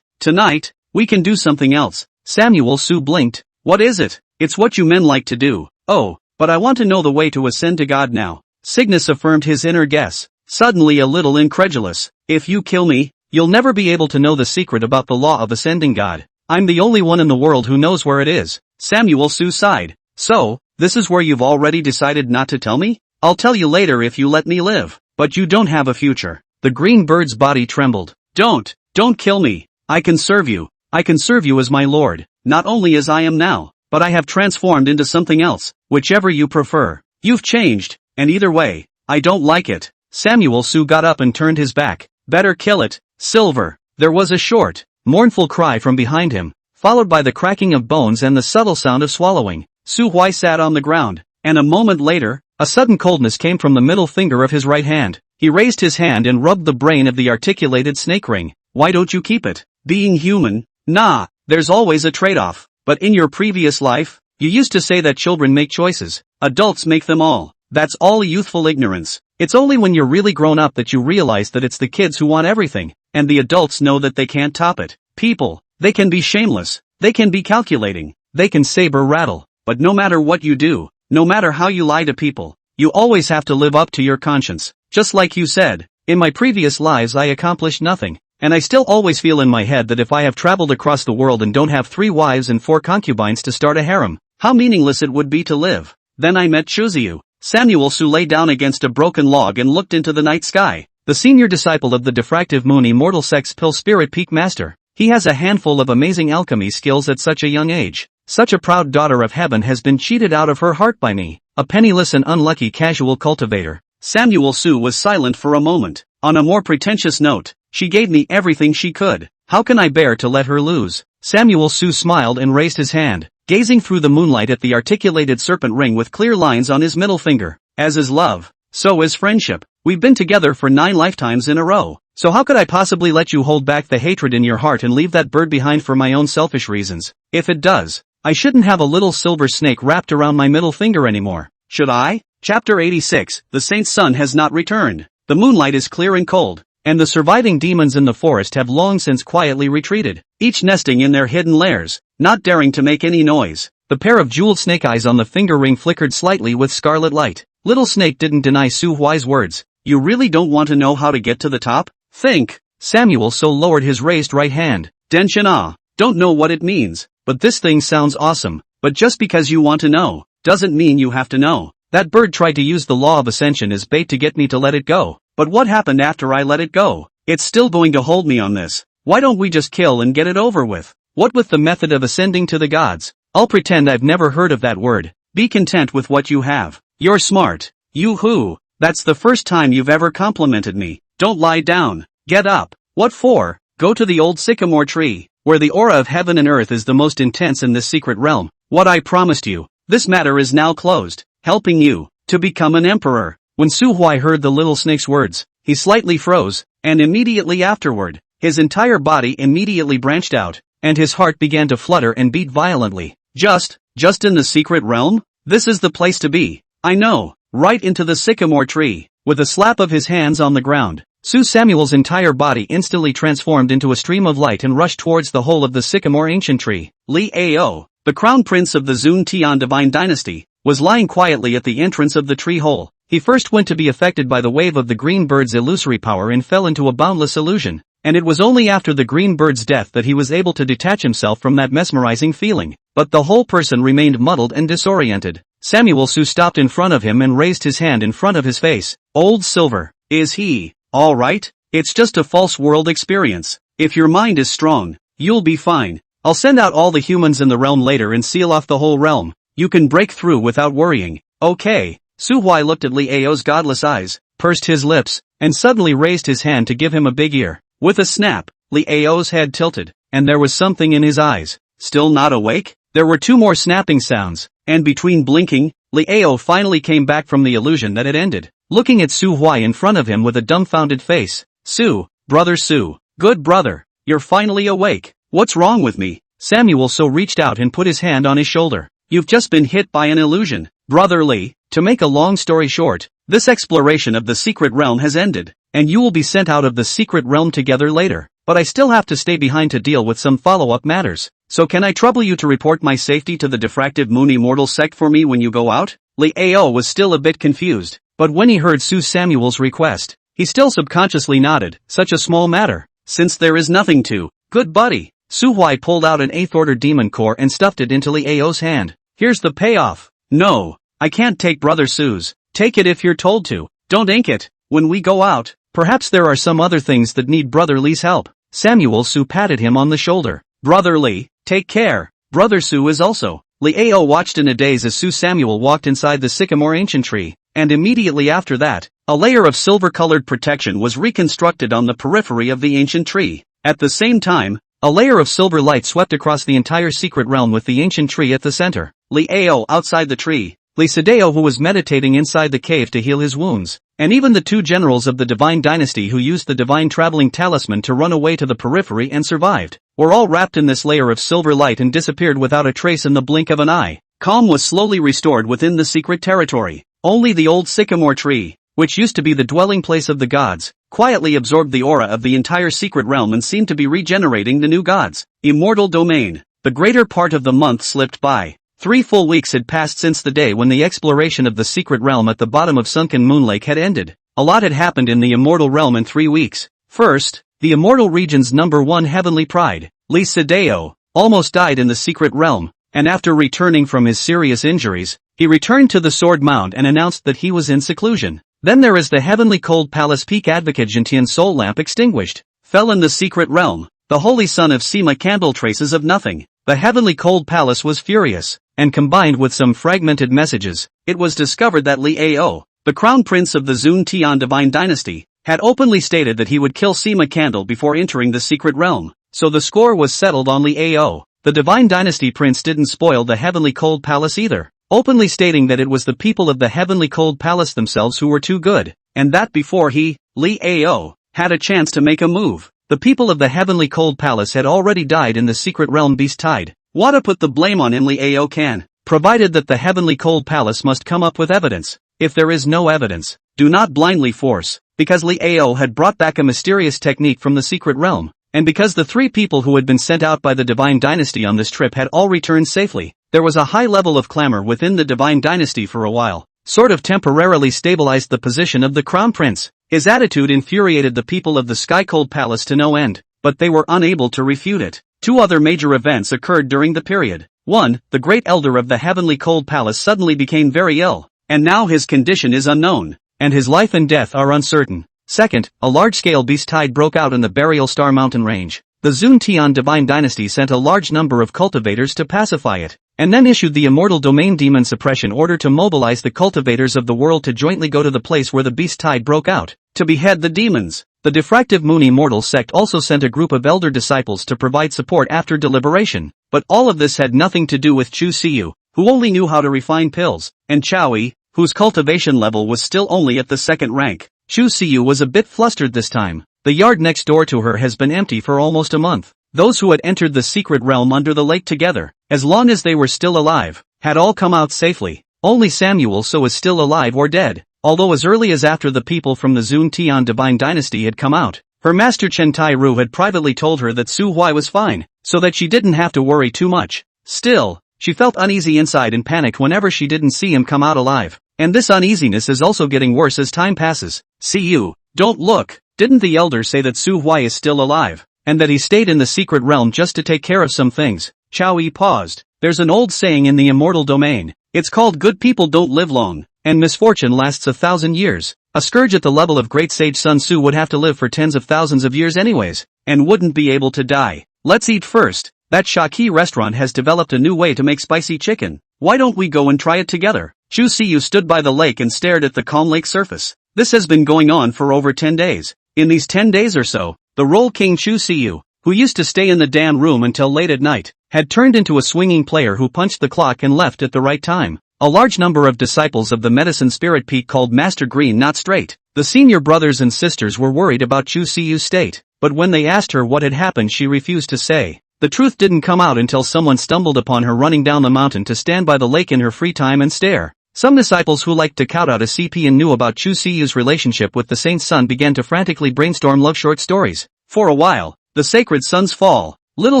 Tonight, we can do something else. Samuel Su blinked. What is it? It's what you men like to do. Oh, but I want to know the way to ascend to God now. Cygnus affirmed his inner guess, suddenly a little incredulous. If you kill me, you'll never be able to know the secret about the law of ascending God. I'm the only one in the world who knows where it is. Samuel Su sighed. So, this is where you've already decided not to tell me? I'll tell you later if you let me live. But you don't have a future. The green bird's body trembled. Don't kill me. I can serve you. I can serve you as my lord, not only as I am now, but I have transformed into something else, whichever you prefer. You've changed, and either way, I don't like it. Samuel Su got up and turned his back. Better kill it, Silver. There was a short, mournful cry from behind him, followed by the cracking of bones and the subtle sound of swallowing. Su Huai sat on the ground, and a moment later, a sudden coldness came from the middle finger of his right hand. He raised his hand and rubbed the brain of the articulated snake ring. Why don't you keep it? Being human? Nah, there's always a trade-off. But in your previous life, you used to say that children make choices. Adults make them all. That's all youthful ignorance. It's only when you're really grown up that you realize that it's the kids who want everything, and the adults know that they can't top it. People, they can be shameless, they can be calculating, they can saber rattle, but no matter what you do, no matter how you lie to people, you always have to live up to your conscience. Just like you said, in my previous lives I accomplished nothing, and I still always feel in my head that if I have traveled across the world and don't have 3 wives and 4 concubines to start a harem, how meaningless it would be to live. Then I met Chuziu. Samuel Su lay down against a broken log and looked into the night sky. The senior disciple of the diffractive moon immortal sex pill spirit peak master. He has a handful of amazing alchemy skills at such a young age. Such a proud daughter of heaven has been cheated out of her heart by me, a penniless and unlucky casual cultivator. Samuel Su was silent for a moment. On a more pretentious note, she gave me everything she could. How can I bear to let her lose? Samuel Su smiled and raised his hand, gazing through the moonlight at the articulated serpent ring with clear lines on his middle finger. As is love, so is friendship. We've been together for 9 lifetimes in a row. So how could I possibly let you hold back the hatred in your heart and leave that bird behind for my own selfish reasons? If it does, I shouldn't have a little silver snake wrapped around my middle finger anymore. Should I? Chapter 86. The Saint's Son has not returned. The moonlight is clear and cold, and the surviving demons in the forest have long since quietly retreated, each nesting in their hidden lairs, not daring to make any noise. The pair of jeweled snake eyes on the finger ring flickered slightly with scarlet light. Little Snake didn't deny Su Huai's words. You really don't want to know how to get to the top? Think. Samuel So lowered his raised right hand. Denshin don't know what it means, but this thing sounds awesome. But just because you want to know, doesn't mean you have to know. That bird tried to use the law of ascension as bait to get me to let it go. But what happened after I let it go? It's still going to hold me on this. Why don't we just kill and get it over with? What with the method of ascending to the gods? I'll pretend I've never heard of that word. Be content with what you have. You're smart. Yoo-hoo. That's the first time you've ever complimented me. Don't lie down. Get up. What for? Go to the old sycamore tree, where the aura of heaven and earth is the most intense in this secret realm. What I promised you. This matter is now closed. Helping you to become an emperor. When Su Huai heard the little snake's words, he slightly froze, and immediately afterward, his entire body immediately branched out, and his heart began to flutter and beat violently. Just in the secret realm? This is the place to be. I know, right into the sycamore tree. With a slap of his hands on the ground, Su Samuel's entire body instantly transformed into a stream of light and rushed towards the hole of the sycamore ancient tree. Li Ao, the crown prince of the Zun Tian divine dynasty, was lying quietly at the entrance of the tree hole. He first went to be affected by the wave of the green bird's illusory power and fell into a boundless illusion, and it was only after the green bird's death that he was able to detach himself from that mesmerizing feeling. But the whole person remained muddled and disoriented. Samuel Su stopped in front of him and raised his hand in front of his face. Old Silver, is he all right? It's just a false world experience. If your mind is strong, you'll be fine. I'll send out all the humans in the realm later and seal off the whole realm. You can break through without worrying. Okay. Su Huai looked at Li Ao's godless eyes, pursed his lips, and suddenly raised his hand to give him a big ear. With a snap, Li Ao's head tilted, and there was something in his eyes. Still not awake? There were 2 more snapping sounds, and between blinking, Li Ao finally came back from the illusion that had ended, looking at Su Huai in front of him with a dumbfounded face. Su, brother Su, good brother, you're finally awake. What's wrong with me? Samuel So reached out and put his hand on his shoulder. You've just been hit by an illusion, brother Li. To make a long story short, this exploration of the secret realm has ended, and you will be sent out of the secret realm together later. But I still have to stay behind to deal with some follow-up matters. So can I trouble you to report my safety to the diffractive moon immortal sect for me when you go out? Li Ao was still a bit confused, but when he heard Su Samuel's request, he still subconsciously nodded. Such a small matter. Since there is nothing to, good buddy. Su Huai pulled out an 8th order demon core and stuffed it into Li Ao's hand. Here's the payoff. No, I can't take brother Su's. Take it if you're told to. Don't ink it. When we go out, perhaps there are some other things that need brother Li's help. Samuel Su patted him on the shoulder. Brother Li, take care. Brother Su is also. Li Ao watched in a daze as Su Samuel walked inside the sycamore ancient tree, and immediately after that, a layer of silver-colored protection was reconstructed on the periphery of the ancient tree. At the same time, a layer of silver light swept across the entire secret realm with the ancient tree at the center. Li Ao outside the tree, Li Sadeo who was meditating inside the cave to heal his wounds, and even the 2 generals of the divine dynasty who used the divine traveling talisman to run away to the periphery and survived, were all wrapped in this layer of silver light and disappeared without a trace in the blink of an eye. Calm was slowly restored within the secret territory. Only the old sycamore tree, which used to be the dwelling place of the gods, quietly absorbed the aura of the entire secret realm and seemed to be regenerating the new gods. Immortal domain. The greater part of the month slipped by. 3 full weeks had passed since the day when the exploration of the secret realm at the bottom of Sunken Moon Lake had ended. A lot had happened in the immortal realm in 3 weeks. First, the immortal region's #1 heavenly pride, Li Sadeo, almost died in the secret realm, and after returning from his serious injuries, he returned to the Sword Mound and announced that he was in seclusion. Then there is the heavenly cold palace peak advocate Jintian's soul lamp extinguished, fell in the secret realm, the holy son of Sima candle traces of nothing. The heavenly cold palace was furious, and combined with some fragmented messages, it was discovered that Li Ao, the crown prince of the Zun Tian divine dynasty, had openly stated that he would kill Sima Candle before entering the secret realm, so the score was settled on Li Ao. The divine dynasty prince didn't spoil the heavenly cold palace either, openly stating that it was the people of the heavenly cold palace themselves who were too good, and that before he, Li Ao, had a chance to make a move, the people of the heavenly cold palace had already died in the secret realm beast tide. Wada put the blame on him. Li Ao can, provided that the heavenly cold palace must come up with evidence. If there is no evidence, do not blindly force, because Li Ao had brought back a mysterious technique from the secret realm, and because the 3 people who had been sent out by the divine dynasty on this trip had all returned safely, there was a high level of clamor within the divine dynasty for a while, sort of temporarily stabilized the position of the crown prince. His attitude infuriated the people of the Sky Cold Palace to no end, but they were unable to refute it. 2 other major events occurred during the period. 1, the great elder of the heavenly cold palace suddenly became very ill, and now his condition is unknown, and his life and death are uncertain. Second, a large-scale beast tide broke out in the Burial Star Mountain Range. The Zun Tian divine dynasty sent a large number of cultivators to pacify it, and then issued the immortal domain demon suppression order to mobilize the cultivators of the world to jointly go to the place where the beast tide broke out, to behead the demons. The diffractive moon immortal sect also sent a group of elder disciples to provide support after deliberation, but all of this had nothing to do with Chu Siyu, who only knew how to refine pills, and Chowi, whose cultivation level was still only at the 2nd rank. Chu Siyu was a bit flustered this time. The yard next door to her has been empty for almost a month. Those who had entered the secret realm under the lake together, as long as they were still alive, had all come out safely. Only Samuel So is still alive or dead. although as early as after the people from the Zun Tian Divine Dynasty had come out. Her master Chen Tai-ru had privately told her that Su Huai was fine, so that she didn't have to worry too much. Still, she felt uneasy inside and panicked whenever she didn't see him come out alive. And this uneasiness is also getting worse as time passes. See you. Don't look. Didn't the elder say that Su Huai is still alive? And that he stayed in the secret realm just to take care of some things? Chao Yi paused. There's an old saying in the immortal domain. It's called good people don't live long, and misfortune lasts 1,000 years. A scourge at the level of great sage Sun Tzu would have to live for tens of thousands of years anyways, and wouldn't be able to die. Let's eat first. That Shaki restaurant has developed a new way to make spicy chicken. Why don't we go and try it together? Chu Siyu stood by the lake and stared at the calm lake surface. This has been going on for over 10 days. In these 10 days or so, the Roll King Chu Siyu, who used to stay in the damn room until late at night, had turned into a swinging player who punched the clock and left at the right time. A large number of disciples of the medicine spirit peak called Master Green Not Straight. The senior brothers and sisters were worried about Chu Siyu's state, but when they asked her what had happened she refused to say. The truth didn't come out until someone stumbled upon her running down the mountain to stand by the lake in her free time and stare. Some disciples who liked to tout out a CP and knew about Chu Siyu's relationship with the saint's son began to frantically brainstorm love short stories. For a while, the sacred sun's fall, little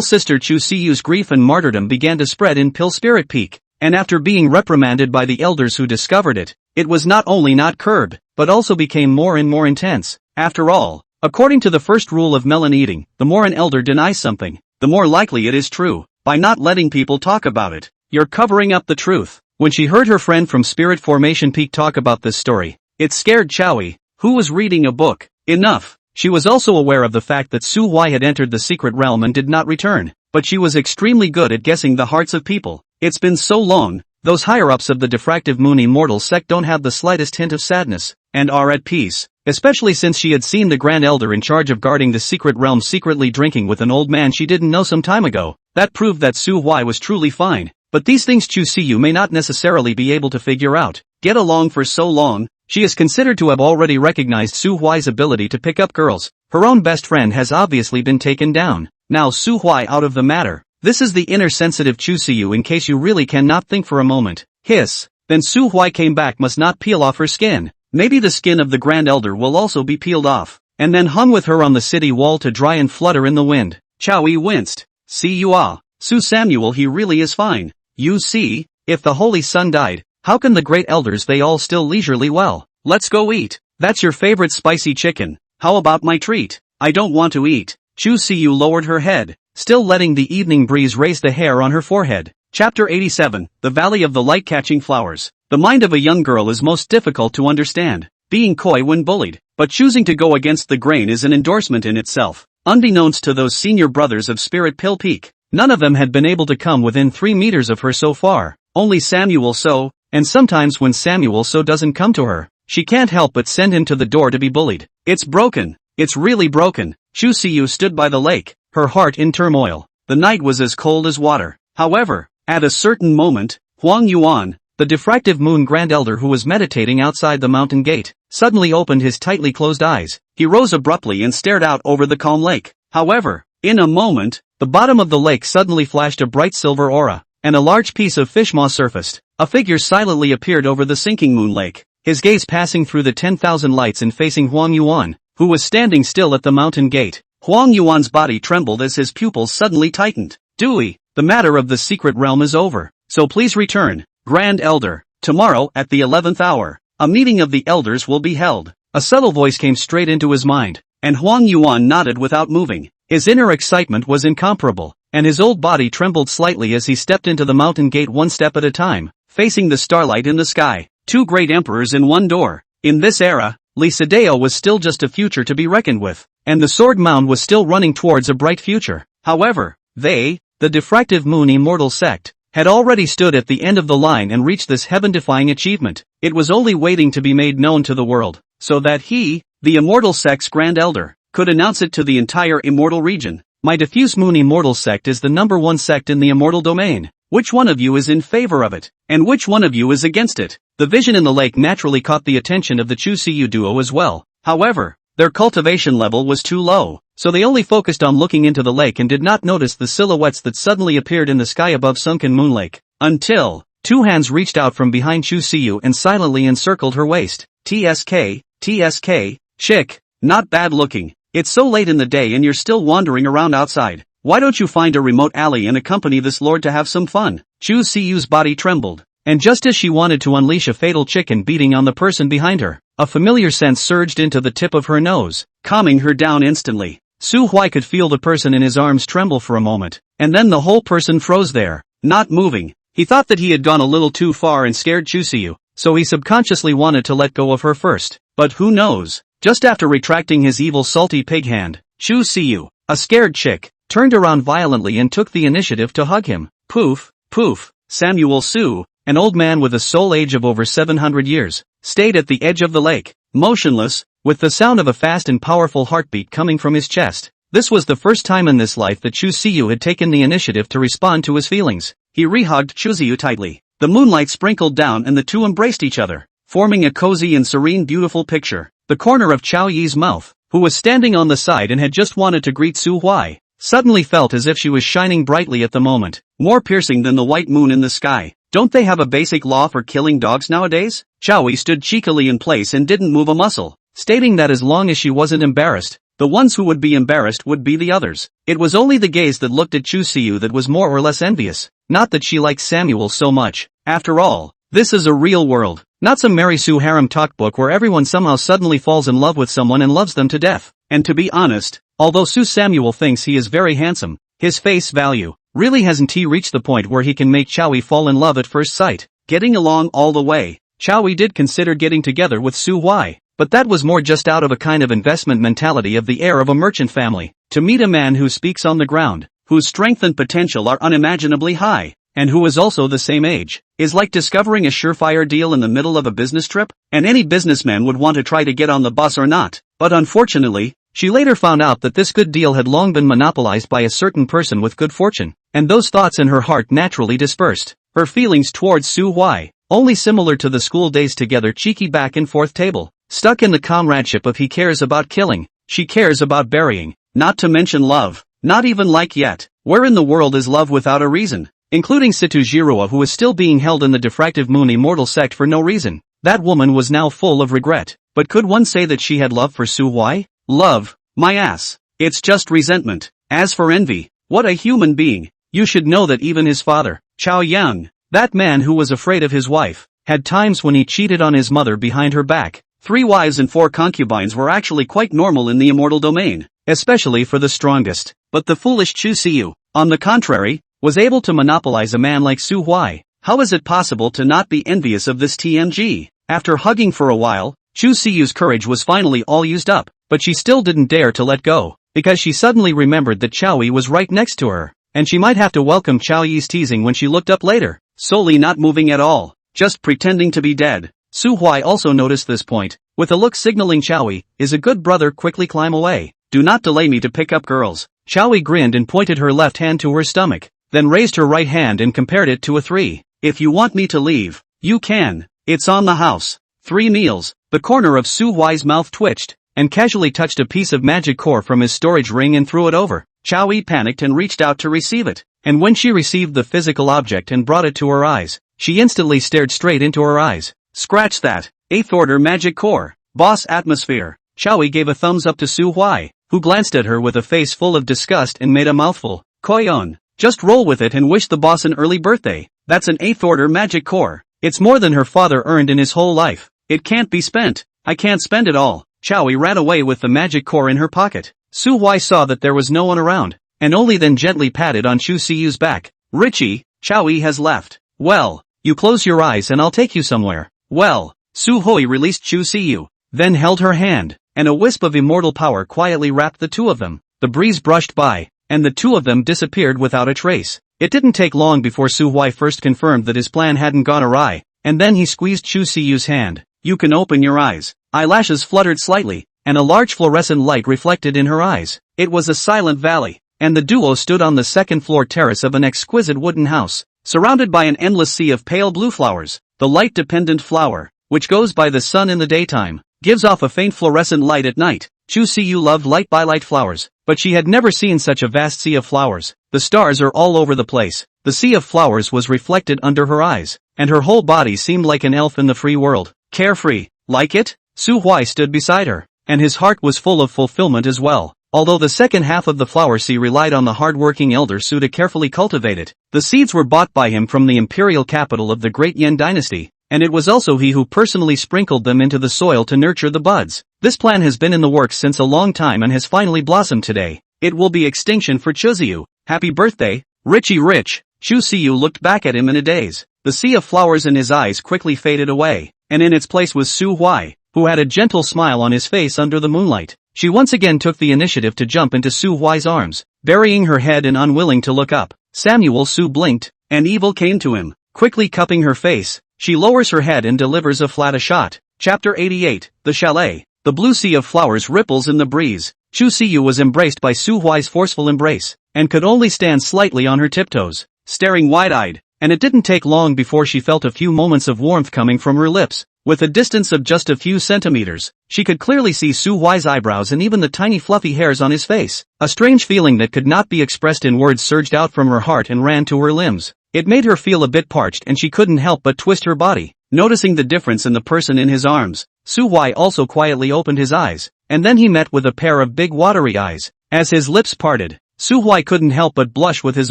sister Chu Siyu's grief and martyrdom began to spread in Pill Spirit Peak, and after being reprimanded by the elders who discovered it, it was not only not curbed, but also became more and more intense. After all, according to the first rule of melon eating, the more an elder denies something, the more likely it is true. By not letting people talk about it, you're covering up the truth. When she heard her friend from Spirit Formation Peak talk about this story, it scared Chowie, who was reading a book. Enough. She was also aware of the fact that Su Huai had entered the secret realm and did not return, but she was extremely good at guessing the hearts of people. It's been so long, those higher-ups of the Diffractive Moon Immortal sect don't have the slightest hint of sadness, and are at peace, especially since she had seen the Grand Elder in charge of guarding the secret realm secretly drinking with an old man she didn't know some time ago. That proved that Su Huai was truly fine. But these things Chu Siyu may not necessarily be able to figure out. Get along for so long, she is considered to have already recognized Su Huai's ability to pick up girls. Her own best friend has obviously been taken down. Now Su Huai out of the matter. This is the inner sensitive Chu Siyu in case you really cannot think for a moment. Hiss. Then Su Huai came back must not peel off her skin. Maybe the skin of the Grand Elder will also be peeled off, and then hung with her on the city wall to dry and flutter in the wind. Chow Yi winced. See you ah. Su Samuel he really is fine. You see, if the Holy Sun died, how can the great elders they all still leisurely well? Let's go eat. That's your favorite spicy chicken. How about my treat? I don't want to eat. Chu Siyu lowered her head, still letting the evening breeze raise the hair on her forehead. Chapter 87, The Valley of the Light-Catching Flowers. The mind of a young girl is most difficult to understand, being coy when bullied, but choosing to go against the grain is an endorsement in itself. Unbeknownst to those senior brothers of Spirit Pill Peak, none of them had been able to come within 3 meters of her so far. Only Samuel So, and sometimes when Samuel So doesn't come to her, she can't help but send him to the door to be bullied. It's broken. It's really broken. Chu Siyu stood by the lake, her heart in turmoil. The night was as cold as water. However, at a certain moment, Huang Yuan, the diffractive moon Grand Elder who was meditating outside the mountain gate, suddenly opened his tightly closed eyes. He rose abruptly and stared out over the calm lake. However, in a moment, the bottom of the lake suddenly flashed a bright silver aura, and a large piece of fish maw surfaced. A figure silently appeared over the sinking moon lake, his gaze passing through the 10,000 lights and facing Huang Yuan, who was standing still at the mountain gate. Huang Yuan's body trembled as his pupils suddenly tightened. Dewey, the matter of the secret realm is over, so please return, Grand Elder. Tomorrow at the 11th hour, a meeting of the elders will be held. A subtle voice came straight into his mind, and Huang Yuan nodded without moving. His inner excitement was incomparable, and his old body trembled slightly as he stepped into the mountain gate one step at a time, facing the starlight in the sky. 2 great emperors in one door. In this era, Li Sideo was still just a future to be reckoned with, and the Sword Mound was still running towards a bright future. However, they, the Diffractive Moon Immortal Sect, had already stood at the end of the line and reached this heaven-defying achievement. It was only waiting to be made known to the world, so that he, the Immortal Sect's Grand Elder, could announce it to the entire Immortal region. My Diffuse Moon Immortal Sect is the #1 sect in the Immortal Domain. Which one of you is in favor of it? And which one of you is against it? The vision in the lake naturally caught the attention of the Chu Siyu duo as well. However, their cultivation level was too low, so they only focused on looking into the lake and did not notice the silhouettes that suddenly appeared in the sky above sunken moon lake, until 2 hands reached out from behind Chu Siyu and silently encircled her waist. TSK, chick, not bad looking. It's so late in the day and you're still wandering around outside. Why don't you find a remote alley and accompany this lord to have some fun? Chu Siyu's body trembled. And just as she wanted to unleash a fatal chicken beating on the person behind her, a familiar scent surged into the tip of her nose, calming her down instantly. Su Hui could feel the person in his arms tremble for a moment, and then the whole person froze there, not moving. He thought that he had gone a little too far and scared Chu Siyu, so he subconsciously wanted to let go of her first. But who knows? Just after retracting his evil salty pig hand, Chu Siyu, a scared chick, turned around violently and took the initiative to hug him. Poof, poof. Samuel Su, an old man with a soul age of over 700 years, stayed at the edge of the lake, motionless, with the sound of a fast and powerful heartbeat coming from his chest. This was the first time in this life that Chu Siyu had taken the initiative to respond to his feelings. He rehugged Chu Siyu tightly. The moonlight sprinkled down and the two embraced each other, forming a cozy and serene beautiful picture. The corner of Chao Yi's mouth, who was standing on the side and had just wanted to greet Su Hui, suddenly felt as if she was shining brightly at the moment, more piercing than the white moon in the sky. Don't they have a basic law for killing dogs nowadays? Chao Yi stood cheekily in place and didn't move a muscle, stating that as long as she wasn't embarrassed, the ones who would be embarrassed would be the others. It was only the gaze that looked at Chu Siyu that was more or less envious, not that she liked Samuel so much. After all, this is a real world, not some Mary Sue harem talk book where everyone somehow suddenly falls in love with someone and loves them to death. And to be honest, although Su Samuel thinks he is very handsome, his face value really hasn't he reached the point where he can make Chao Yi fall in love at first sight. Getting along all the way, Chao Yi did consider getting together with Su Hui, but that was more just out of a kind of investment mentality of the heir of a merchant family. To meet a man who speaks on the ground, whose strength and potential are unimaginably high, and who is also the same age, is like discovering a surefire deal in the middle of a business trip, and any businessman would want to try to get on the bus or not. But unfortunately, she later found out that this good deal had long been monopolized by a certain person with good fortune, and those thoughts in her heart naturally dispersed. Her feelings towards Su Hui, only similar to the school days together cheeky back and forth table, stuck in the comradeship of he cares about killing, she cares about burying, not to mention love, not even like yet. Where in the world is love without a reason? Including Situ Jirua, who is still being held in the diffractive moon immortal sect for no reason. That woman was now full of regret. But could one say that she had love for Su Hui? Love? My ass. It's just resentment. As for envy, what a human being. You should know that even his father, Chao Yang, that man who was afraid of his wife, had times when he cheated on his mother behind her back. 3 wives and 4 concubines were actually quite normal in the immortal domain, especially for the strongest. But the foolish Chu Siyu, on the contrary, was able to monopolize a man like Su Hui. How is it possible to not be envious of this TMG? After hugging for a while, Chu Siyu's courage was finally all used up, but she still didn't dare to let go, because she suddenly remembered that Chao Yi was right next to her, and she might have to welcome Chao Yi's teasing when she looked up later. Solely not moving at all, just pretending to be dead. Su Hui also noticed this point, with a look signaling Chao Yi, is a good brother, quickly climb away. Do not delay me to pick up girls. Chao Yi grinned and pointed her left hand to her stomach, then raised her right hand and compared it to a 3. If you want me to leave, you can. It's on the house. 3 meals. The corner of Su Hui's mouth twitched, and casually touched a piece of magic core from his storage ring and threw it over. Chao Yi panicked and reached out to receive it, and when she received the physical object and brought it to her eyes, she instantly stared straight into her eyes. Scratch that. 8th order magic core. Boss atmosphere. Chao Yi gave a thumbs up to Su Hui, who glanced at her with a face full of disgust and made a mouthful. Koyon. Just roll with it and wish the boss an early birthday. That's an 8th order magic core. It's more than her father earned in his whole life. It can't be spent. I can't spend it all. Chao Yi ran away with the magic core in her pocket. Su Hui saw that there was no one around, and only then gently patted on Chu Siyu's back. Richie, Chao Yi has left. Well, you close your eyes and I'll take you somewhere. Well, Su Hui released Chu Siyu, then held her hand, and a wisp of immortal power quietly wrapped the two of them. The breeze brushed by, and the two of them disappeared without a trace. It didn't take long before Su Hui first confirmed that his plan hadn't gone awry, and then he squeezed Chu Siyu's hand. You can open your eyes. Eyelashes fluttered slightly, and a large fluorescent light reflected in her eyes. It was a silent valley, and the duo stood on the second-floor terrace of an exquisite wooden house, surrounded by an endless sea of pale blue flowers. The light-dependent flower, which goes by the sun in the daytime, gives off a faint fluorescent light at night. Chu Siyu loved light-by-light flowers, but she had never seen such a vast sea of flowers. The stars are all over the place. The sea of flowers was reflected under her eyes, and her whole body seemed like an elf in the free world. Carefree, Like it? Su Huai stood beside her, and his heart was full of fulfillment as well. Although the second half of the flower sea relied on the hard-working elder Su to carefully cultivate it, the seeds were bought by him from the imperial capital of the Great Yen dynasty, and it was also he who personally sprinkled them into the soil to nurture the buds. This plan has been in the works since a long time and has finally blossomed today. It will be extinction for Chuziyu. Happy birthday, Richie Rich. Chu Siyu looked back at him in a daze. The sea of flowers in his eyes quickly faded away, and in its place was Su Huai, who had a gentle smile on his face under the moonlight. She once again took the initiative to jump into Su Huai's arms, burying her head and unwilling to look up. Samuel Su blinked, and evil came to him. Quickly cupping her face, she lowers her head and delivers a flat shot. Chapter 88, The Chalet. The blue sea of flowers ripples in the breeze. Chu Siyu was embraced by Su Huai's forceful embrace, and could only stand slightly on her tiptoes, staring wide-eyed, and it didn't take long before she felt a few moments of warmth coming from her lips. With a distance of just a few centimeters, she could clearly see Su Huai's eyebrows and even the tiny fluffy hairs on his face. A strange feeling that could not be expressed in words surged out from her heart and ran to her limbs. It made her feel a bit parched and she couldn't help but twist her body. Noticing the difference in the person in his arms, Su Huai also quietly opened his eyes, and then he met with a pair of big watery eyes. As his lips parted, Su Huai couldn't help but blush with his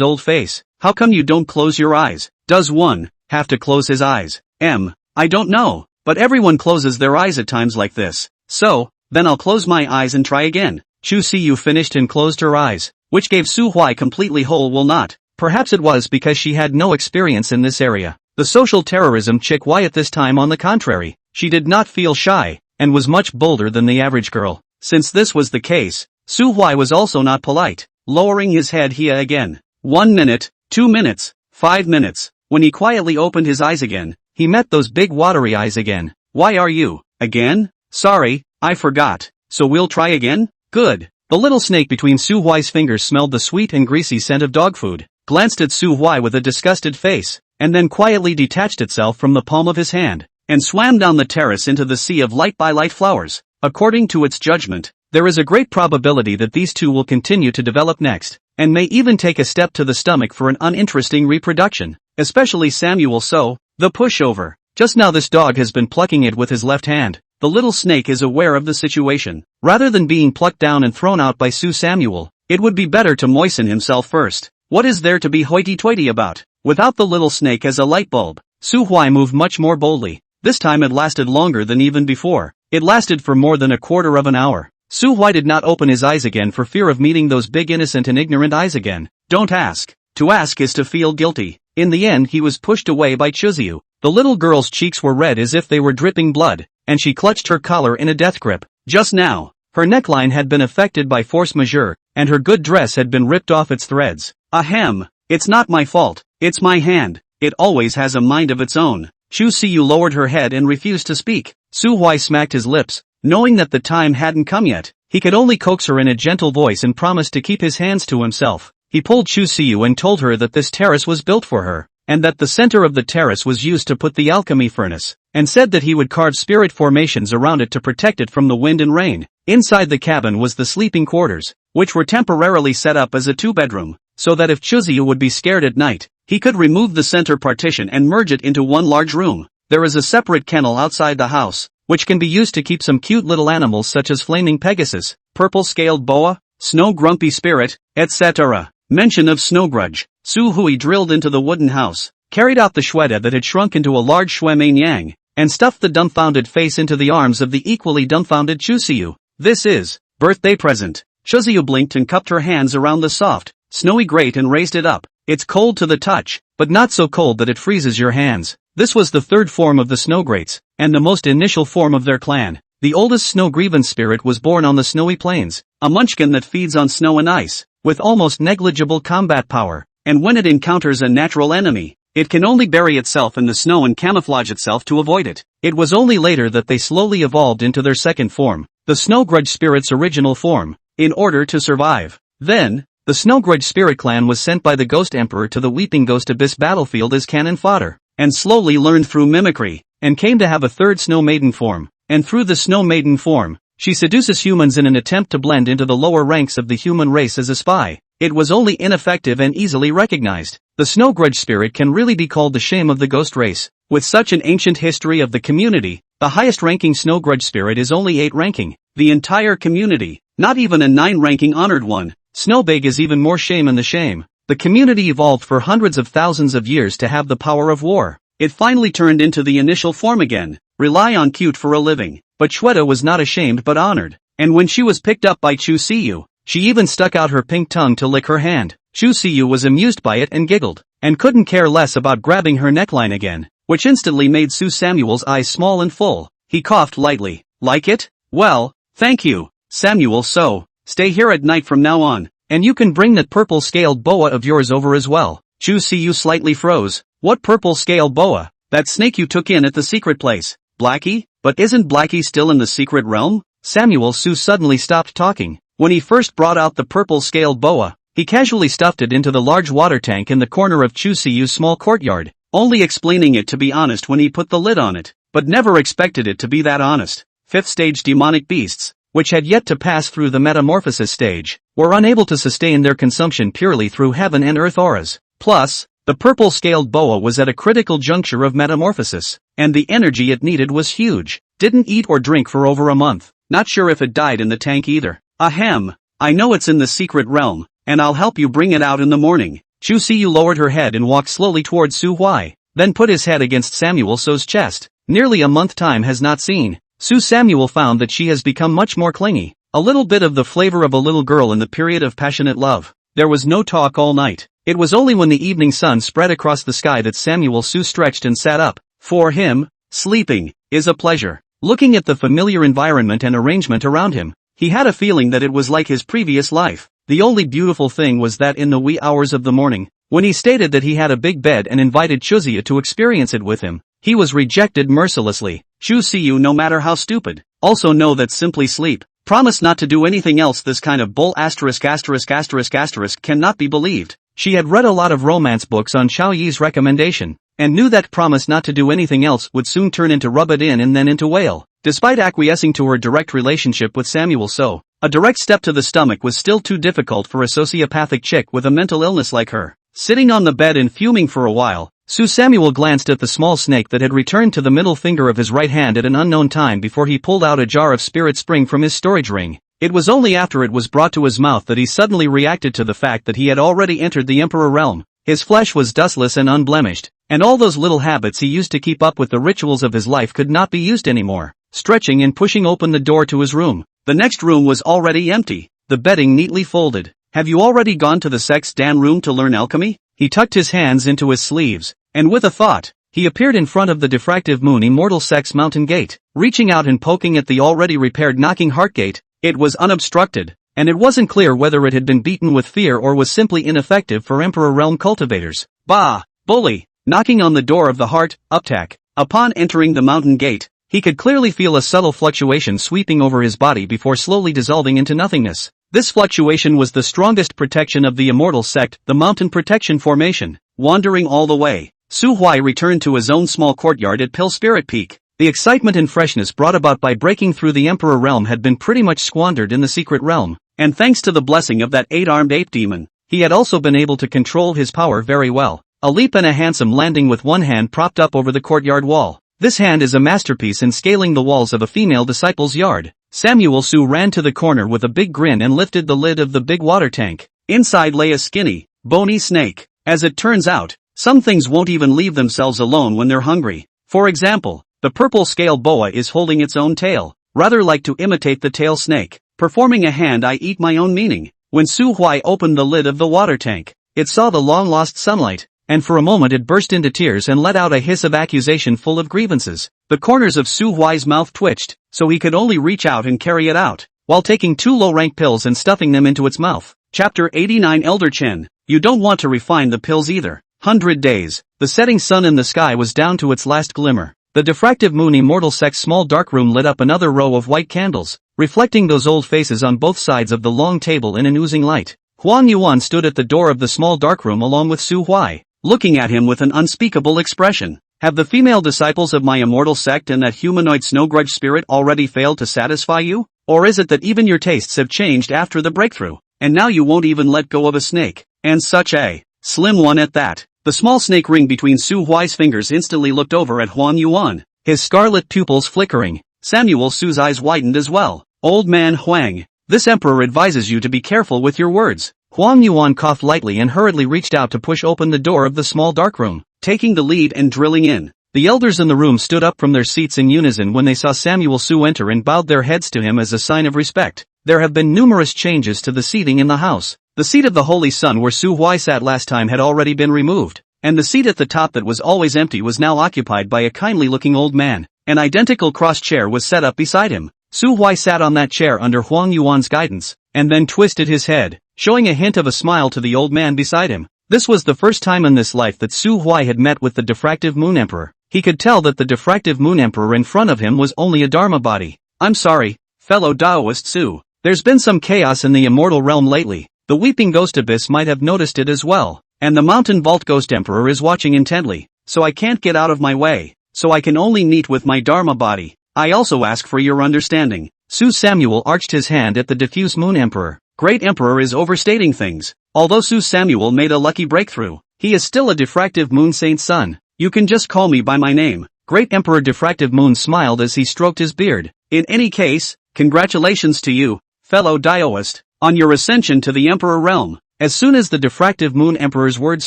old face. How come you don't close your eyes? Does one have to close his eyes? I don't know, but everyone closes their eyes at times like this. So, then I'll close my eyes and try again. Chu Siyu finished and closed her eyes, which gave Su Huai completely whole will not. Perhaps it was because she had no experience in this area. The social terrorism chick Why at this time on the contrary, she did not feel shy, and was much bolder than the average girl. Since this was the case, Su Huai was also not polite. Lowering his head he again. 1 minute, 2 minutes, 5 minutes. When he quietly opened his eyes again, he met those big watery eyes again. Why are you, again? Sorry, I forgot. So we'll try again? Good. The little snake between Su Huai's fingers smelled the sweet and greasy scent of dog food, glanced at Su Huai with a disgusted face, and then quietly detached itself from the palm of his hand, and swam down the terrace into the sea of light by light flowers. According to its judgment, there is a great probability that these two will continue to develop next, and may even take a step to the stomach for an uninteresting reproduction, especially Samuel So, the pushover. Just now this dog has been plucking it with his left hand. The little snake is aware of the situation. Rather than being plucked down and thrown out by Samuel, it would be better to moisten himself first. What is there to be hoity-toity about? Without the little snake as a light bulb, Su Huai moved much more boldly. This time it lasted longer than even before. It lasted for more than a quarter of an hour. Su Huai did not open his eyes again for fear of meeting those big innocent and ignorant eyes again. Don't ask. To ask is to feel guilty. In the end he was pushed away by Chuziyu. The little girl's cheeks were red as if they were dripping blood, and she clutched her collar in a death grip. Just now, her neckline had been affected by force majeure, and her good dress had been ripped off its threads. Ahem. It's not my fault. It's my hand. It always has a mind of its own. Chu Siyu lowered her head and refused to speak. Su Huai smacked his lips, knowing that the time hadn't come yet. He could only coax her in a gentle voice and promised to keep his hands to himself. He pulled Chu Siyu and told her that this terrace was built for her, and that the center of the terrace was used to put the alchemy furnace, and said that he would carve spirit formations around it to protect it from the wind and rain. Inside the cabin was the sleeping quarters, which were temporarily set up as a two-bedroom, so that if Chuziyu would be scared at night, he could remove the center partition and merge it into one large room. There is a separate kennel outside the house, which can be used to keep some cute little animals such as flaming Pegasus, purple-scaled boa, snow grumpy spirit, etc. Mention of Snowgrudge. Su Hui drilled into the wooden house, carried out the shweta that had shrunk into a large Shwe Main Yang, and stuffed the dumbfounded face into the arms of the equally dumbfounded Chuziyu. This is birthday present. Chuziyu blinked and cupped her hands around the soft, snowy grate and raised it up. It's cold to the touch, but not so cold that it freezes your hands. This was the third form of the snow grates, and the most initial form of their clan. The oldest snow grievance spirit was born on the snowy plains, a munchkin that feeds on snow and ice, with almost negligible combat power, and when it encounters a natural enemy, it can only bury itself in the snow and camouflage itself to avoid it. It was only later that they slowly evolved into their second form, the Snowgrudge spirit's original form, in order to survive. Then, the Snowgrudge spirit clan was sent by the Ghost Emperor to the Weeping Ghost Abyss battlefield as cannon fodder, and slowly learned through mimicry, and came to have a third Snow Maiden form, and through the Snow Maiden form, she seduces humans in an attempt to blend into the lower ranks of the human race as a spy. It was only ineffective and easily recognized. The Snowgrudge spirit can really be called the shame of the ghost race. With such an ancient history of the community, The highest ranking snow grudge spirit is only 8 ranking. The entire community, not even a 9 ranking honored one. Snowbig is even more shame in the shame. The community evolved for hundreds of thousands of years to have the power of war. It finally turned into the initial form again. Rely on cute for a living. But Shweta was not ashamed but honored. And when she was picked up by Chu Siyu, she even stuck out her pink tongue to lick her hand. Chu Siyu was amused by it and giggled, and couldn't care less about grabbing her neckline again, which instantly made Su Samuel's eyes small and full. He coughed lightly. Like it? Well, thank you, Samuel. So, stay here at night from now on, and you can bring that purple-scaled boa of yours over as well. Chu Siyu slightly froze. What purple-scaled boa? That snake you took in at the secret place. Blackie? But isn't Blackie still in the secret realm? Samuel Su suddenly stopped talking. When he first brought out the purple-scaled boa, he casually stuffed it into the large water tank in the corner of Chu Siyu's small courtyard, only explaining it to be honest when he put the lid on it, but never expected it to be that honest. 5th stage demonic beasts, which had yet to pass through the metamorphosis stage, were unable to sustain their consumption purely through heaven and earth auras. Plus, the purple-scaled boa was at a critical juncture of metamorphosis, and the energy it needed was huge. Didn't eat or drink for over a month. Not sure if it died in the tank either. Ahem. I know it's in the secret realm, and I'll help you bring it out in the morning. Chu Siyu lowered her head and walked slowly towards Su Huai, then put his head against Samuel So's chest. Nearly a month time has not seen. Su Samuel found that she has become much more clingy. A little bit of the flavor of a little girl in the period of passionate love. There was no talk all night. It was only when the evening sun spread across the sky that Samuel Su stretched and sat up. For him, sleeping is a pleasure. Looking at the familiar environment and arrangement around him, he had a feeling that it was like his previous life. The only beautiful thing was that in the wee hours of the morning, when he stated that he had a big bed and invited Chuziya to experience it with him, he was rejected mercilessly. Chu Siyu, no matter how stupid, also know that simply sleep. Promise not to do anything else. This kind of bull cannot be believed. She had read a lot of romance books on Xiao Yi's recommendation, and knew that promise not to do anything else would soon turn into rub it in and then into wail. Despite acquiescing to her direct relationship with Samuel So, a direct step to the stomach was still too difficult for a sociopathic chick with a mental illness like her. Sitting on the bed and fuming for a while, Su Samuel glanced at the small snake that had returned to the middle finger of his right hand at an unknown time before he pulled out a jar of spirit spring from his storage ring. It was only after it was brought to his mouth that he suddenly reacted to the fact that he had already entered the Emperor realm. His flesh was dustless and unblemished, and all those little habits he used to keep up with the rituals of his life could not be used anymore. Stretching and pushing open the door to his room. The next room was already empty, the bedding neatly folded. Have you already gone to the Sex Dan room to learn alchemy? He tucked his hands into his sleeves, and with a thought, he appeared in front of the diffractive moon immortal Sex Mountain Gate, reaching out and poking at the already repaired knocking heart gate. It was unobstructed, and it wasn't clear whether it had been beaten with fear or was simply ineffective for Emperor Realm cultivators. Bah! Bully! Knocking on the door of the heart, uptack. Upon entering the mountain gate, he could clearly feel a subtle fluctuation sweeping over his body before slowly dissolving into nothingness. This fluctuation was the strongest protection of the immortal sect, the Mountain Protection Formation. Wandering all the way, Su Huai returned to his own small courtyard at Pill Spirit Peak. The excitement and freshness brought about by breaking through the Emperor realm had been pretty much squandered in the secret realm, and thanks to the blessing of that 8-armed ape demon, he had also been able to control his power very well. A leap and a handsome landing with one hand propped up over the courtyard wall. This hand is a masterpiece in scaling the walls of a female disciple's yard. Samuel Su ran to the corner with a big grin and lifted the lid of the big water tank. Inside lay a skinny, bony snake. As it turns out, some things won't even leave themselves alone when they're hungry. For example, the purple scale boa is holding its own tail, rather like to imitate the tail snake, performing a hand I eat my own meaning. When Su Huai opened the lid of the water tank, it saw the long-lost sunlight, and for a moment it burst into tears and let out a hiss of accusation full of grievances. The corners of Su Huai's mouth twitched, so he could only reach out and carry it out, while taking 2 low-rank pills and stuffing them into its mouth. Chapter 89 Elder Chen. You don't want to refine the pills either. 100 days. The setting sun in the sky was down to its last glimmer. The diffractive moon immortal sect's small dark room lit up another row of white candles, reflecting those old faces on both sides of the long table in an oozing light. Huang Yuan stood at the door of the small dark room along with Su Huai, looking at him with an unspeakable expression. Have the female disciples of my immortal sect and that humanoid snow grudge spirit already failed to satisfy you? Or is it that even your tastes have changed after the breakthrough, and now you won't even let go of a snake, and such a slim one at that? The small snake ring between Su Huai's fingers instantly looked over at Huang Yuan. his scarlet pupils flickering. Samuel Su's eyes widened as well. Old man Huang, this emperor advises you to be careful with your words. Huang Yuan coughed lightly and hurriedly reached out to push open the door of the small dark room, taking the lead and drilling in. The elders in the room stood up from their seats in unison when they saw Samuel Su enter and bowed their heads to him as a sign of respect. There have been numerous changes to the seating in the house. The seat of the Holy Sun where Su Huai sat last time had already been removed, and the seat at the top that was always empty was now occupied by a kindly-looking old man. An identical cross chair was set up beside him. Su Huai sat on that chair under Huang Yuan's guidance, and then twisted his head, showing a hint of a smile to the old man beside him. This was the first time in this life that Su Huai had met with the diffractive Moon Emperor. He could tell that the diffractive Moon Emperor in front of him was only a Dharma body. I'm sorry, fellow Taoist Su. There's been some chaos in the immortal realm lately. The Weeping Ghost Abyss might have noticed it as well, and the Mountain Vault Ghost Emperor is watching intently, so I can't get out of my way, so I can only meet with my Dharma body. I also ask for your understanding. Su Samuel arched his hand at the diffuse Moon Emperor. Great Emperor is overstating things. Although Su Samuel made a lucky breakthrough, he is still a diffractive Moon Saint's son. You can just call me by my name. Great Emperor Diffractive Moon smiled as he stroked his beard. In any case, congratulations to you, fellow Taoist, on your ascension to the Emperor realm. As soon as the diffractive Moon Emperor's words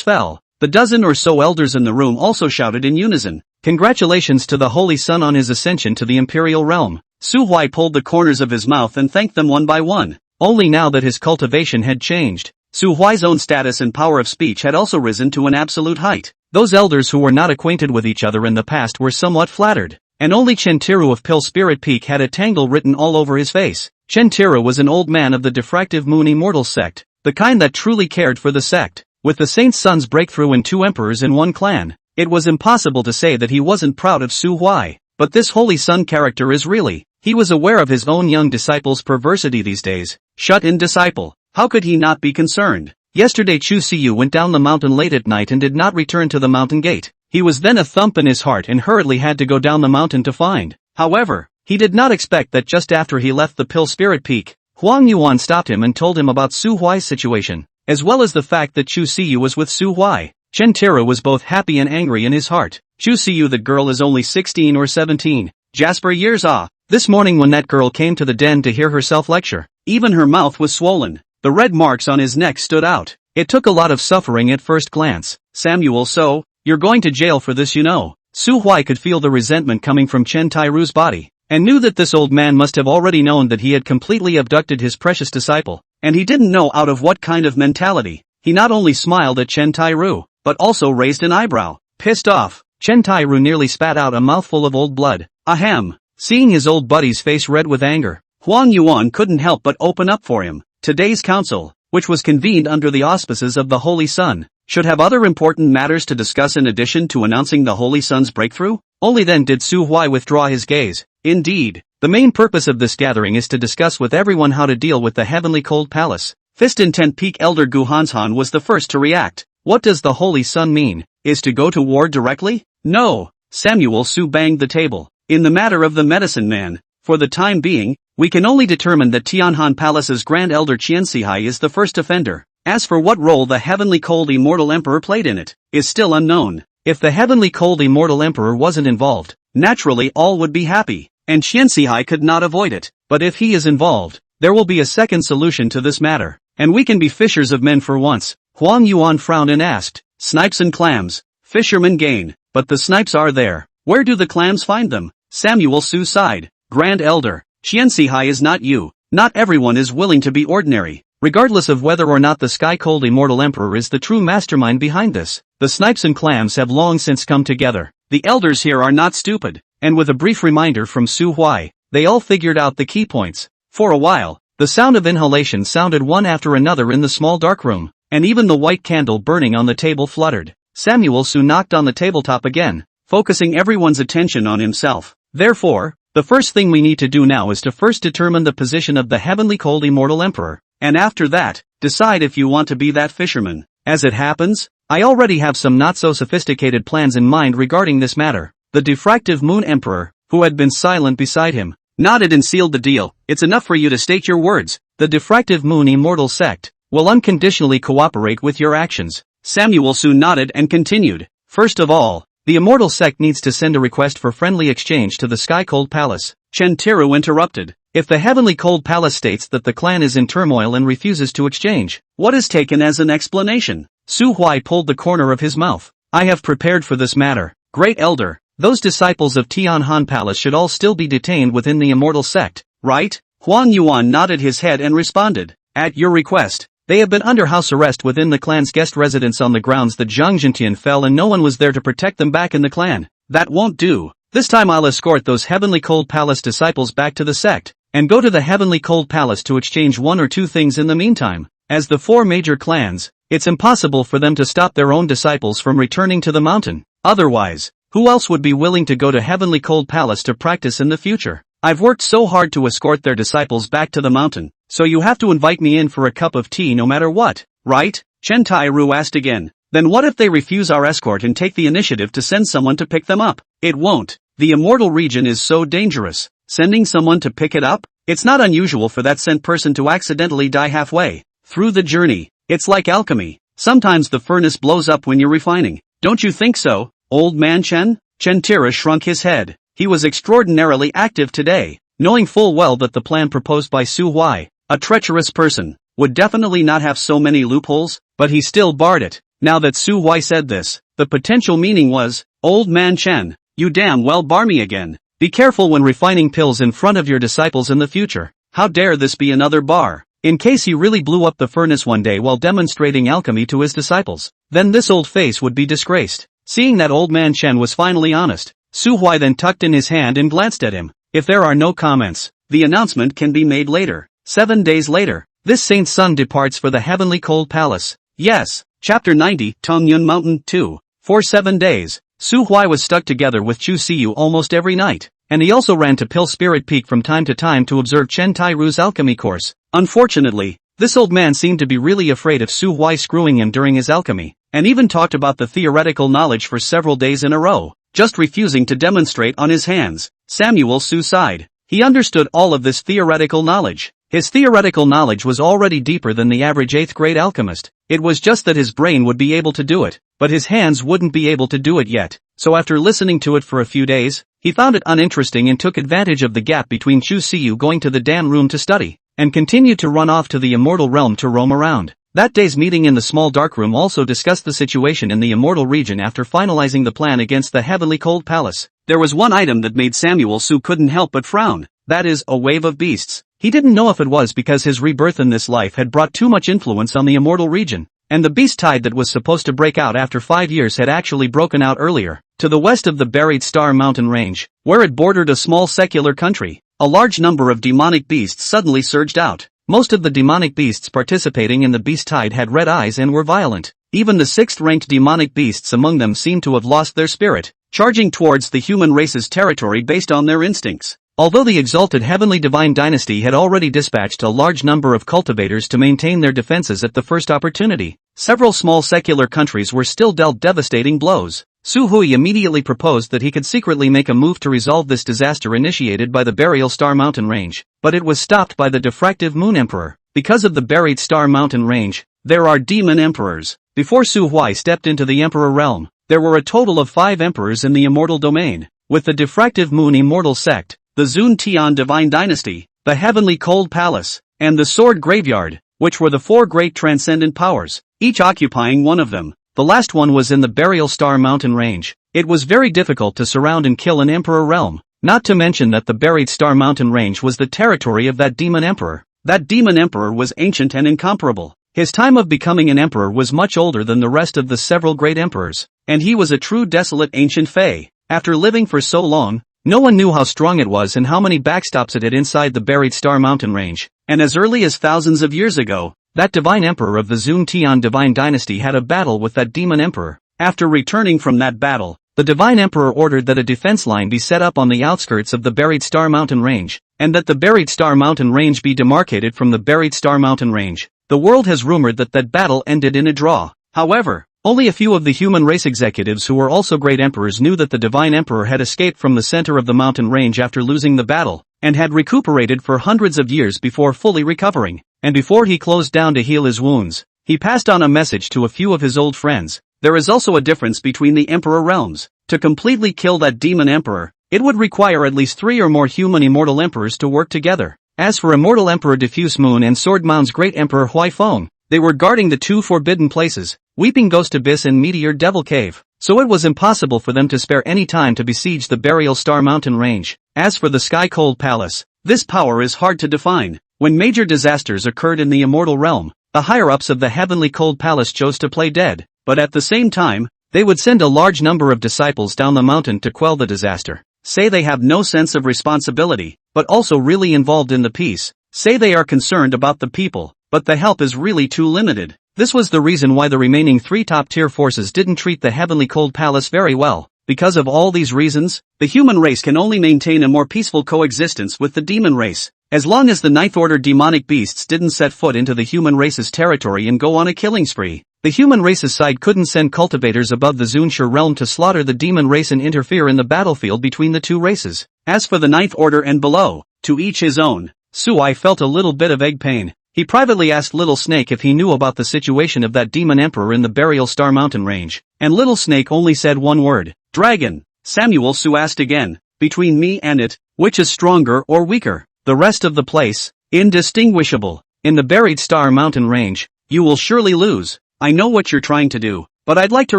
fell, the dozen or so elders in the room also shouted in unison. Congratulations to the Holy Sun on his ascension to the Imperial realm. Su Huai pulled the corners of his mouth and thanked them one by one. Only now that his cultivation had changed, Su Huai's own status and power of speech had also risen to an absolute height. Those elders who were not acquainted with each other in the past were somewhat flattered, and only Chentiru of Pill Spirit Peak had a tangle written all over his face. Chentiru was an old man of the diffractive Moon Immortal sect, the kind that truly cared for the sect. With the Saint's son's breakthrough and 2 emperors in one clan, it was impossible to say that he wasn't proud of Su Huai. But this Holy Sun character is really, he was aware of his own young disciple's perversity these days. Shut-in disciple, how could he not be concerned? Yesterday Chu Siyu went down the mountain late at night and did not return to the mountain gate. He was then a thump in his heart and hurriedly had to go down the mountain to find. However, he did not expect that just after he left the Pill Spirit Peak, Huang Yuan stopped him and told him about Su Huai's situation, as well as the fact that Chu Siyu was with Su Huai. Chentira was both happy and angry in his heart. Chu Siyu, that girl is only 16 or 17. Jasper years ah. This morning when that girl came to the den to hear herself lecture, even her mouth was swollen. The red marks on his neck stood out. It took a lot of suffering at first glance. Samuel, so, you're going to jail for this, you know. Su Huai could feel the resentment coming from Chen Tairu's body, and knew that this old man must have already known that he had completely abducted his precious disciple, and he didn't know out of what kind of mentality. He not only smiled at Chen Tairu, but also raised an eyebrow. Pissed off, Chen Tairu nearly spat out a mouthful of old blood. Ahem. Seeing his old buddy's face red with anger, Huang Yuan couldn't help but open up for him. Today's council, which was convened under the auspices of the Holy Sun, should have other important matters to discuss in addition to announcing the Holy Sun's breakthrough. Only then did Su Huai withdraw his gaze. Indeed, the main purpose of this gathering is to discuss with everyone how to deal with the Heavenly Cold Palace. Fist in 10 Peak Elder Gu Hanshan was the first to react. What does the Holy Sun mean? Is to go to war directly? No. Samuel Su banged the table. In the matter of the medicine man, for the time being, we can only determine that Tianhan Palace's Grand Elder Qiansihai is the first offender. As for what role the Heavenly Cold Immortal Emperor played in it, is still unknown. If the Heavenly Cold Immortal Emperor wasn't involved, naturally all would be happy, and Qiansihai could not avoid it. But if he is involved, there will be a second solution to this matter, and we can be fishers of men for once. Huang Yuan frowned and asked, snipes and clams, fishermen gain, but the snipes are there. Where do the clams find them? Samuel Su sighed. Grand Elder, Qiansihai is not you. Not everyone is willing to be ordinary. Regardless of whether or not the Sky-Cold Immortal Emperor is the true mastermind behind this, the snipes and clams have long since come together. The elders here are not stupid, and with a brief reminder from Su Huai, they all figured out the key points. For a while, the sound of inhalation sounded one after another in the small dark room, and even the white candle burning on the table fluttered. Samuel Su knocked on the tabletop again, focusing everyone's attention on himself. Therefore, the first thing we need to do now is to first determine the position of the Heavenly Cold Immortal Emperor, and after that, decide if you want to be that fisherman. As it happens, I already have some not-so-sophisticated plans in mind regarding this matter. The diffractive Moon Emperor, who had been silent beside him, nodded and sealed the deal. It's enough for you to state your words. The diffractive Moon Immortal sect will unconditionally cooperate with your actions. Samuel Su nodded and continued. First of all, The immortal sect needs to send a request for friendly exchange to the Sky Cold Palace. Chen interrupted. If the Heavenly Cold Palace states that the clan is in turmoil and refuses to exchange, what is taken as an explanation? Su Huai pulled the corner of his mouth. I have prepared for this matter, Great Elder. Those disciples of Tianhan Palace should all still be detained within the immortal sect, right? Huang Yuan nodded his head and responded. At your request. They have been under house arrest within the clan's guest residence on the grounds that Zhang Jintian fell and no one was there to protect them back in the clan. That won't do. This time I'll escort those Heavenly Cold Palace disciples back to the sect, and go to the Heavenly Cold Palace to exchange one or two things in the meantime. As the four major clans, it's impossible for them to stop their own disciples from returning to the mountain. Otherwise, who else would be willing to go to Heavenly Cold Palace to practice in the future? I've worked so hard to escort their disciples back to the mountain, so you have to invite me in for a cup of tea no matter what, right? Chen Tairu asked again. Then what if they refuse our escort and take the initiative to send someone to pick them up? It won't. The immortal region is so dangerous. Sending someone to pick it up? It's not unusual for that sent person to accidentally die halfway through the journey. It's like alchemy. Sometimes the furnace blows up when you're refining. Don't you think so, old man Chen? Chen Tira shrunk his head. He was extraordinarily active today, knowing full well that the plan proposed by Su Huai, a treacherous person, would definitely not have so many loopholes, but he still barred it. Now that Su Huai said this, the potential meaning was, old man Chen, you damn well bar me again. Be careful when refining pills in front of your disciples in the future. How dare this be another bar? In case he really blew up the furnace one day while demonstrating alchemy to his disciples, then this old face would be disgraced. Seeing that old man Chen was finally honest, Su Huai then tucked in his hand and glanced at him. If there are no comments, the announcement can be made later. 7 days later, this saint's son departs for the Heavenly Cold Palace. Yes. Chapter 90, Tongyun Mountain 2. For 7 days, Su Huai was stuck together with Chu Siyu almost every night, and he also ran to Pill Spirit Peak from time to time to observe Chen Tairu's alchemy course. Unfortunately, this old man seemed to be really afraid of Su Huai screwing him during his alchemy, and even talked about the theoretical knowledge for several days in a row, just refusing to demonstrate on his hands. Samuel Su sighed. He understood all of this theoretical knowledge. His theoretical knowledge was already deeper than the average 8th grade alchemist. It was just that his brain would be able to do it, but his hands wouldn't be able to do it yet. So after listening to it for a few days, he found it uninteresting and took advantage of the gap between Chu Siyu going to the Dan room to study, and continued to run off to the immortal realm to roam around. That day's meeting in the small dark room also discussed the situation in the immortal region after finalizing the plan against the Heavenly Cold Palace. There was one item that made Samuel Su couldn't help but frown. That is, a wave of beasts. He didn't know if it was because his rebirth in this life had brought too much influence on the immortal region, and the beast tide that was supposed to break out after 5 years had actually broken out earlier. To the west of the buried Star Mountain range, where it bordered a small secular country, a large number of demonic beasts suddenly surged out. Most of the demonic beasts participating in the beast tide had red eyes and were violent. Even the 6th-ranked demonic beasts among them seemed to have lost their spirit, charging towards the human race's territory based on their instincts. Although the exalted Heavenly Divine Dynasty had already dispatched a large number of cultivators to maintain their defenses at the first opportunity, several small secular countries were still dealt devastating blows. Su Hui immediately proposed that he could secretly make a move to resolve this disaster initiated by the Burial Star Mountain Range, but it was stopped by the Diffractive Moon Emperor. Because of the buried Star Mountain Range, there are demon emperors. Before Su Hui stepped into the Emperor realm, there were a total of 5 emperors in the immortal domain, with the Diffractive Moon Immortal Sect, the Zun Tian Divine Dynasty, the Heavenly Cold Palace, and the Sword Graveyard, which were the 4 great transcendent powers, each occupying one of them. The last one was in the Burial Star Mountain Range. It was very difficult to surround and kill an Emperor realm, not to mention that the Buried Star Mountain Range was the territory of that Demon Emperor. That Demon Emperor was ancient and incomparable. His time of becoming an emperor was much older than the rest of the several great emperors, and he was a true desolate ancient fae. After living for so long, no one knew how strong it was and how many backstops it had inside the Buried Star Mountain Range, and as early as thousands of years ago, that divine emperor of the Zun Tian Divine Dynasty had a battle with that demon emperor. After returning from that battle, the divine emperor ordered that a defense line be set up on the outskirts of the Buried Star Mountain Range, and that the Buried Star Mountain Range be demarcated from the Buried Star Mountain Range. The world has rumored that that battle ended in a draw. However, only a few of the human race executives who were also great emperors knew that the divine emperor had escaped from the center of the mountain range after losing the battle, and had recuperated for hundreds of years before fully recovering. And before he closed down to heal his wounds, he passed on a message to a few of his old friends. there is also a difference between the Emperor realms. To completely kill that demon emperor, it would require at least 3 or more human immortal emperors to work together. As for Immortal Emperor Diffuse Moon and Sword Mound's Great Emperor Huaifeng, they were guarding the 2 forbidden places, Weeping Ghost Abyss and Meteor Devil Cave, so it was impossible for them to spare any time to besiege the Burial Star Mountain range. As for the Sky Cold Palace, this power is hard to define. When major disasters occurred in the Immortal Realm, the higher-ups of the Heavenly Cold Palace chose to play dead, but at the same time, they would send a large number of disciples down the mountain to quell the disaster. Say they have no sense of responsibility, but also really involved in the peace. Say they are concerned about the people, but the help is really too limited. This was the reason why the remaining 3 top-tier forces didn't treat the Heavenly Cold Palace very well. Because of all these reasons, the human race can only maintain a more peaceful coexistence with the demon race. As long as the Ninth Order demonic beasts didn't set foot into the human race's territory and go on a killing spree, the human race's side couldn't send cultivators above the Zunshur realm to slaughter the demon race and interfere in the battlefield between the 2 races. As for the Ninth Order and below, to each his own. Suai felt a little bit of egg pain. He privately asked Little Snake if he knew about the situation of that demon emperor in the Burial Star Mountain range, and Little Snake only said one word, "Dragon." Samuel Su asked again, "Between me and it, which is stronger or weaker?" The rest of the place, indistinguishable. In the Buried Star Mountain range, you will surely lose. I know what you're trying to do, but I'd like to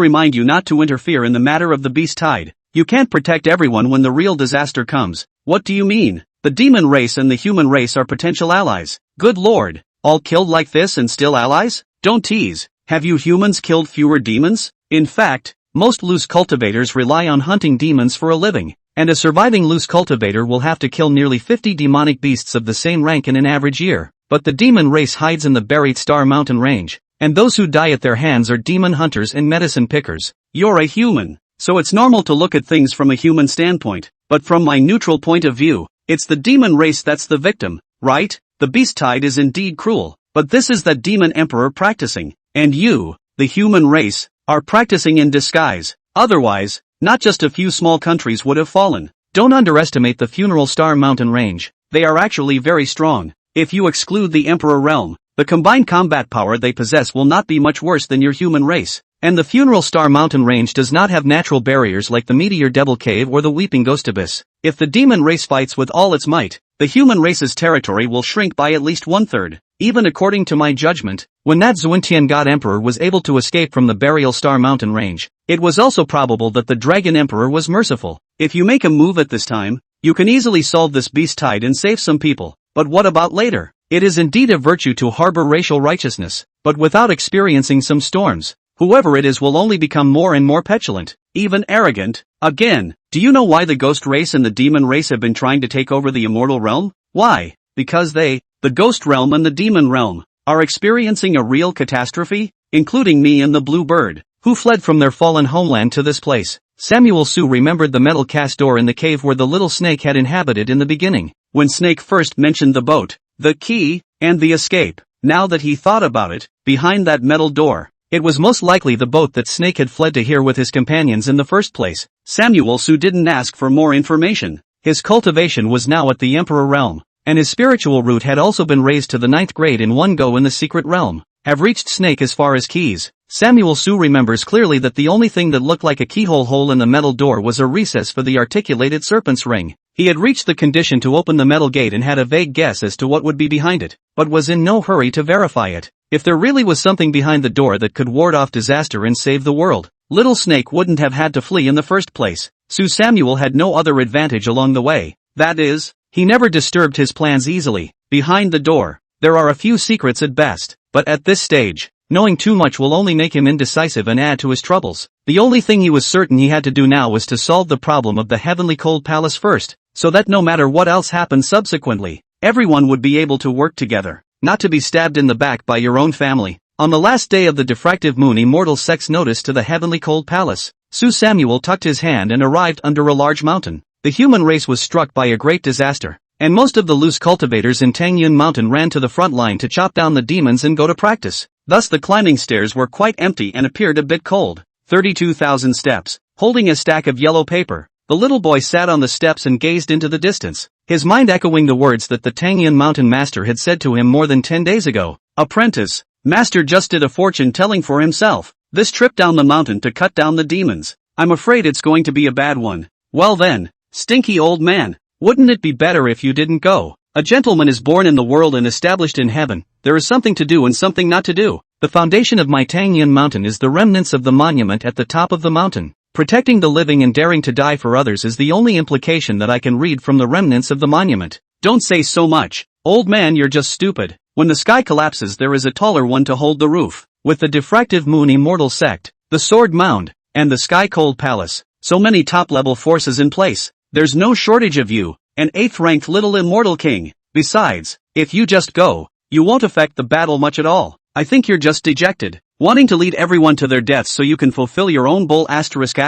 remind you not to interfere in the matter of the beast tide. You can't protect everyone when the real disaster comes. What do you mean? The demon race and the human race are potential allies. Good lord, all killed like this and still allies? Don't tease. Have you humans killed fewer demons? In fact, most loose cultivators rely on hunting demons for a living, and a surviving loose cultivator will have to kill nearly 50 demonic beasts of the same rank in an average year. But the demon race hides in the Buried Star Mountain range, and those who die at their hands are demon hunters and medicine pickers. You're a human, so it's normal to look at things from a human standpoint, but from my neutral point of view, it's the demon race that's the victim, right? The beast tide is indeed cruel, but this is that demon emperor practicing, and you, the human race, are practicing in disguise. Otherwise, not just a few small countries would have fallen. Don't underestimate the Funeral Star Mountain range. They are actually very strong. If you exclude the Emperor realm, the combined combat power they possess will not be much worse than your human race. And the Funeral Star Mountain range does not have natural barriers like the Meteor Devil Cave or the Weeping Ghost Abyss. If the demon race fights with all its might, the human race's territory will shrink by at least 1/3. Even according to my judgment, when that Xuantian God Emperor was able to escape from the Burial Star Mountain range, it was also probable that the Dragon Emperor was merciful. If you make a move at this time, you can easily solve this beast tide and save some people. But what about later? It is indeed a virtue to harbor racial righteousness, but without experiencing some storms, whoever it is will only become more and more petulant, even arrogant. Again, do you know why the ghost race and the demon race have been trying to take over the immortal realm? Why? Because they, the ghost realm and the demon realm, are experiencing a real catastrophe, including me and the blue bird, who fled from their fallen homeland to this place. Samuel Su remembered the metal cast door in the cave where the little snake had inhabited in the beginning, when Snake first mentioned the boat, the key, and the escape. Now that he thought about it, behind that metal door, it was most likely the boat that Snake had fled to here with his companions in the first place. Samuel Su didn't ask for more information. His cultivation was now at the Emperor realm, and his spiritual root had also been raised to the 9th grade in one go in the secret realm. Have reached Snake as far as keys. Samuel Su remembers clearly that the only thing that looked like a keyhole hole in the metal door was a recess for the articulated serpent's ring. He had reached the condition to open the metal gate and had a vague guess as to what would be behind it, but was in no hurry to verify it. If there really was something behind the door that could ward off disaster and save the world, Little Snake wouldn't have had to flee in the first place. So Samuel had no other advantage along the way. That is, he never disturbed his plans easily. Behind the door, there are a few secrets at best, but at this stage, knowing too much will only make him indecisive and add to his troubles. The only thing he was certain he had to do now was to solve the problem of the Heavenly Cold Palace first, so that no matter what else happened subsequently, everyone would be able to work together, not to be stabbed in the back by your own family. On the last day of the diffractive moon, immortal sex notice to the Heavenly Cold Palace. Su Samuel tucked his hand and arrived under a large mountain. The human race was struck by a great disaster, and most of the loose cultivators in Tangyun Mountain ran to the front line to chop down the demons and go to practice. Thus the climbing stairs were quite empty and appeared a bit cold. 32,000 steps. Holding a stack of yellow paper, the little boy sat on the steps and gazed into the distance, his mind echoing the words that the Tangyun Mountain master had said to him more than 10 days ago. Apprentice, master just did a fortune telling for himself. This trip down the mountain to cut down the demons. I'm afraid it's going to be a bad one. Well then, stinky old man, wouldn't it be better if you didn't go? A gentleman is born in the world and established in heaven. There is something to do and something not to do. The foundation of my Tangyan mountain is the remnants of the monument at the top of the mountain. Protecting the living and daring to die for others is the only implication that I can read from the remnants of the monument. Don't say so much. Old man, you're just stupid. When the sky collapses, there is a taller one to hold the roof. With the diffractive moon immortal sect, the sword mound, and the sky cold palace, so many top-level forces in place, there's no shortage of you, an 8th-ranked little immortal king. Besides, if you just go, you won't affect the battle much at all. I think you're just dejected, wanting to lead everyone to their deaths so you can fulfill your own bull asterisk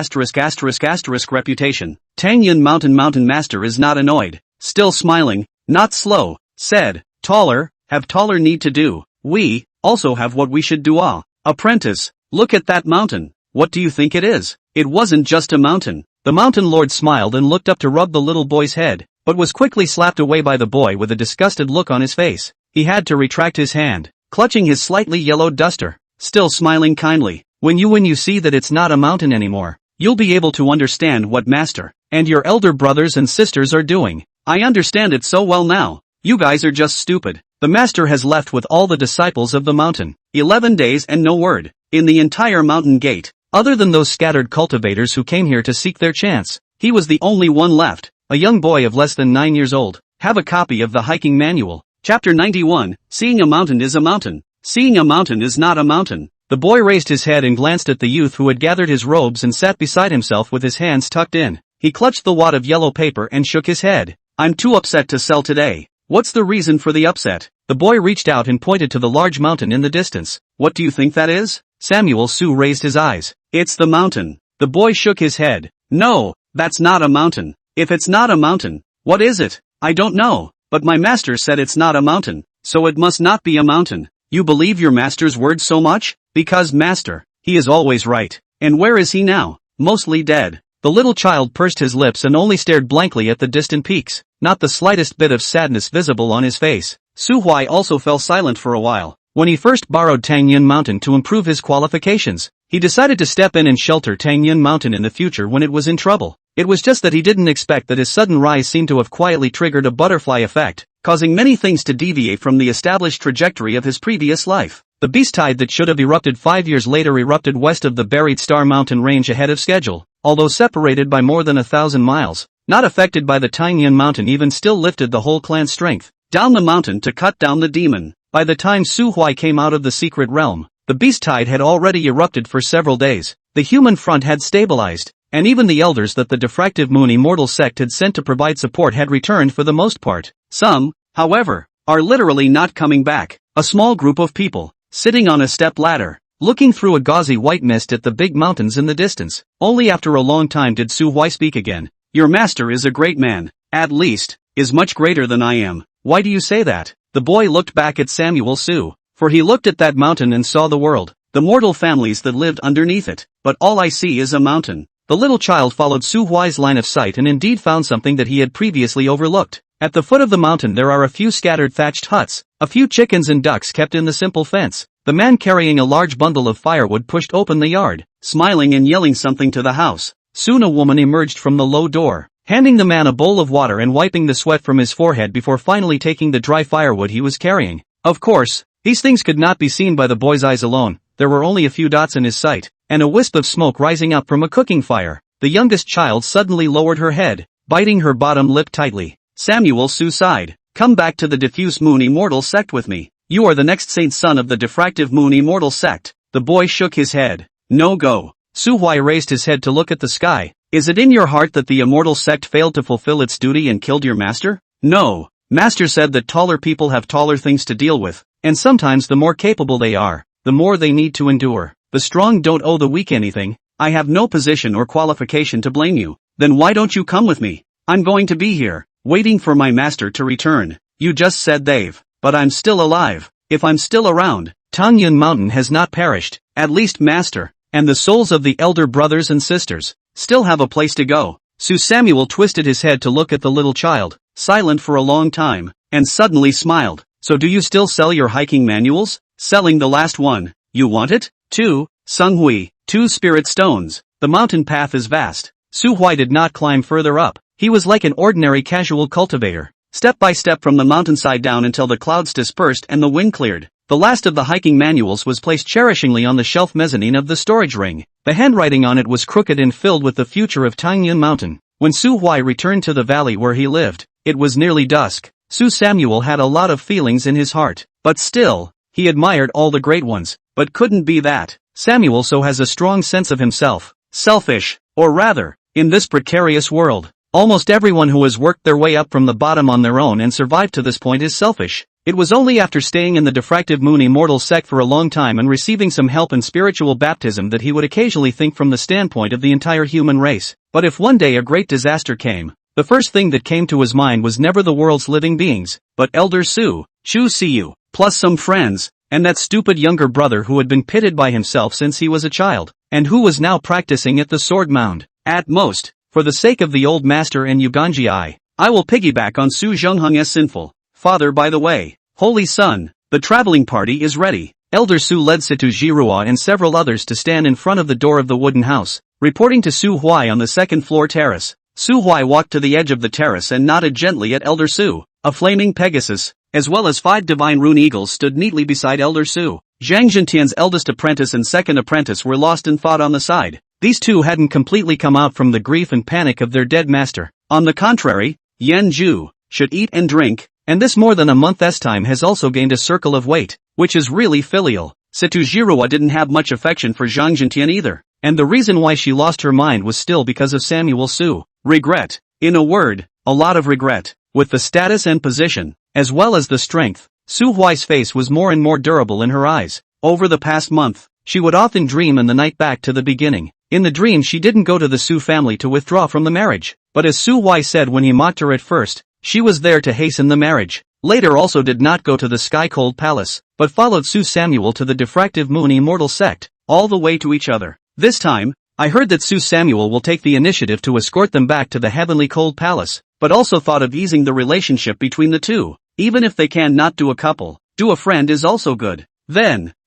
reputation. Tangyan mountain master is not annoyed, still smiling, not slow, said, taller, have taller need to do. We also have what we should do. Apprentice, look at that mountain. What do you think it is? It wasn't just a mountain. The mountain lord smiled and looked up to rub the little boy's head, but was quickly slapped away by the boy with a disgusted look on his face. He had to retract his hand, clutching his slightly yellowed duster, still smiling kindly. When you see that it's not a mountain anymore, you'll be able to understand what master and your elder brothers and sisters are doing. I understand it so well now. You guys are just stupid. The master has left with all the disciples of the mountain. 11 days and no word. In the entire mountain gate, other than those scattered cultivators who came here to seek their chance, he was the only one left, a young boy of less than 9 years old. Have a copy of the hiking manual. Chapter 91, Seeing a mountain is a mountain. Seeing a mountain is not a mountain. The boy raised his head and glanced at the youth who had gathered his robes and sat beside himself with his hands tucked in. He clutched the wad of yellow paper and shook his head. I'm too upset to sell today. What's the reason for the upset? The boy reached out and pointed to the large mountain in the distance. What do you think that is? Samuel Su raised his eyes. It's the mountain. The boy shook his head. No, that's not a mountain. If it's not a mountain, what is it? I don't know, but my master said it's not a mountain, so it must not be a mountain. You believe your master's word so much? Because master, he is always right. And where is he now? Mostly dead. The little child pursed his lips and only stared blankly at the distant peaks, not the slightest bit of sadness visible on his face. Su Huai also fell silent for a while. When he first borrowed Tangyan Mountain to improve his qualifications, he decided to step in and shelter Tangyan Mountain in the future when it was in trouble. It was just that he didn't expect that his sudden rise seemed to have quietly triggered a butterfly effect, causing many things to deviate from the established trajectory of his previous life. The beast tide that should have erupted 5 years later erupted west of the buried Star Mountain range ahead of schedule, although separated by more than 1,000 miles. Not affected by the Tangyan Mountain even still lifted the whole clan's strength down the mountain to cut down the demon. By the time Su Huai came out of the secret realm, the beast tide had already erupted for several days. The human front had stabilized, and even the elders that the diffractive moon immortal sect had sent to provide support had returned for the most part. Some, however, are literally not coming back. A small group of people, sitting on a step ladder, looking through a gauzy white mist at the big mountains in the distance. Only after a long time did Su Huai speak again. Your master is a great man, at least, is much greater than I am. Why do you say that? The boy looked back at Samuel Su, for he looked at that mountain and saw the world, the mortal families that lived underneath it. But all I see is a mountain. The little child followed Su Huai's line of sight and indeed found something that he had previously overlooked. At the foot of the mountain there are a few scattered thatched huts, a few chickens and ducks kept in the simple fence. The man carrying a large bundle of firewood pushed open the yard, smiling and yelling something to the house. Soon a woman emerged from the low door, handing the man a bowl of water and wiping the sweat from his forehead before finally taking the dry firewood he was carrying. Of course, these things could not be seen by the boy's eyes alone. There were only a few dots in his sight, and a wisp of smoke rising up from a cooking fire. The youngest child suddenly lowered her head, biting her bottom lip tightly. Samuel Su sighed. Come back to the diffuse moon immortal sect with me. You are the next saint son of the diffractive moon immortal sect. The boy shook his head. No go. Su Huai raised his head to look at the sky. Is it in your heart that the immortal sect failed to fulfill its duty and killed your master? No. Master said that taller people have taller things to deal with, and sometimes the more capable they are, the more they need to endure. The strong don't owe the weak anything. I have no position or qualification to blame you. Then why don't you come with me? I'm going to be here, waiting for my master to return. You just said they've, but I'm still alive. If I'm still around, Tangyan Mountain has not perished. At least master, and the souls of the elder brothers and sisters, still have a place to go. Samuel twisted his head to look at the little child, silent for a long time, and suddenly smiled. So do you still sell your hiking manuals? Selling the last one. You want it? Too? Sunghui, 2 spirit stones. The mountain path is vast. Su Huai did not climb further up. He was like an ordinary casual cultivator, step by step from the mountainside down until the clouds dispersed and the wind cleared. The last of the hiking manuals was placed cherishingly on the shelf mezzanine of the storage ring. The handwriting on it was crooked and filled with the future of Tangyun Mountain. When Su Huai returned to the valley where he lived, it was nearly dusk. Su Samuel had a lot of feelings in his heart, but still, he admired all the great ones, but couldn't be that. Samuel so has a strong sense of himself. Selfish, or rather, in this precarious world, almost everyone who has worked their way up from the bottom on their own and survived to this point is selfish. It was only after staying in the Diffractive Moon Immortal sect for a long time and receiving some help and spiritual baptism that he would occasionally think from the standpoint of the entire human race. But if one day a great disaster came, the first thing that came to his mind was never the world's living beings, but Elder Chu Siyu, plus some friends, and that stupid younger brother who had been pitted by himself since he was a child, and who was now practicing at the Sword Mound. At most, for the sake of the old master and Yuganji I will piggyback on Su Zhengheng's sinful father. By the way, holy son, the traveling party is ready. Elder Su led Situ Jirua and several others to stand in front of the door of the wooden house, reporting to Su Huai on the second-floor terrace. Su Huai walked to the edge of the terrace and nodded gently at Elder Su. A flaming Pegasus, as well as 5 divine rune eagles stood neatly beside Elder Su. Zhang Zhentian's eldest apprentice and second apprentice were lost in thought on the side. These two hadn't completely come out from the grief and panic of their dead master. On the contrary, Yan Zhu should eat and drink, and this more than a month's time has also gained a circle of weight, which is really filial. Situ Jirua didn't have much affection for Zhang Zhentian either, and the reason why she lost her mind was still because of Samuel Su. Regret. In a word, a lot of regret. With the status and position, as well as the strength, Su Huai's face was more and more durable in her eyes. Over the past month, she would often dream in the night back to the beginning. In the dream she didn't go to the Su family to withdraw from the marriage, but as Su Huai said when he mocked her at first, she was there to hasten the marriage. Later also did not go to the Sky-Cold Palace, but followed Su Samuel to the Diffractive Moon Immortal sect, all the way to each other. This time, I heard that Su Samuel will take the initiative to escort them back to the Heavenly Cold Palace, but also thought of easing the relationship between the two. Even if they can not do a couple, do a friend is also good.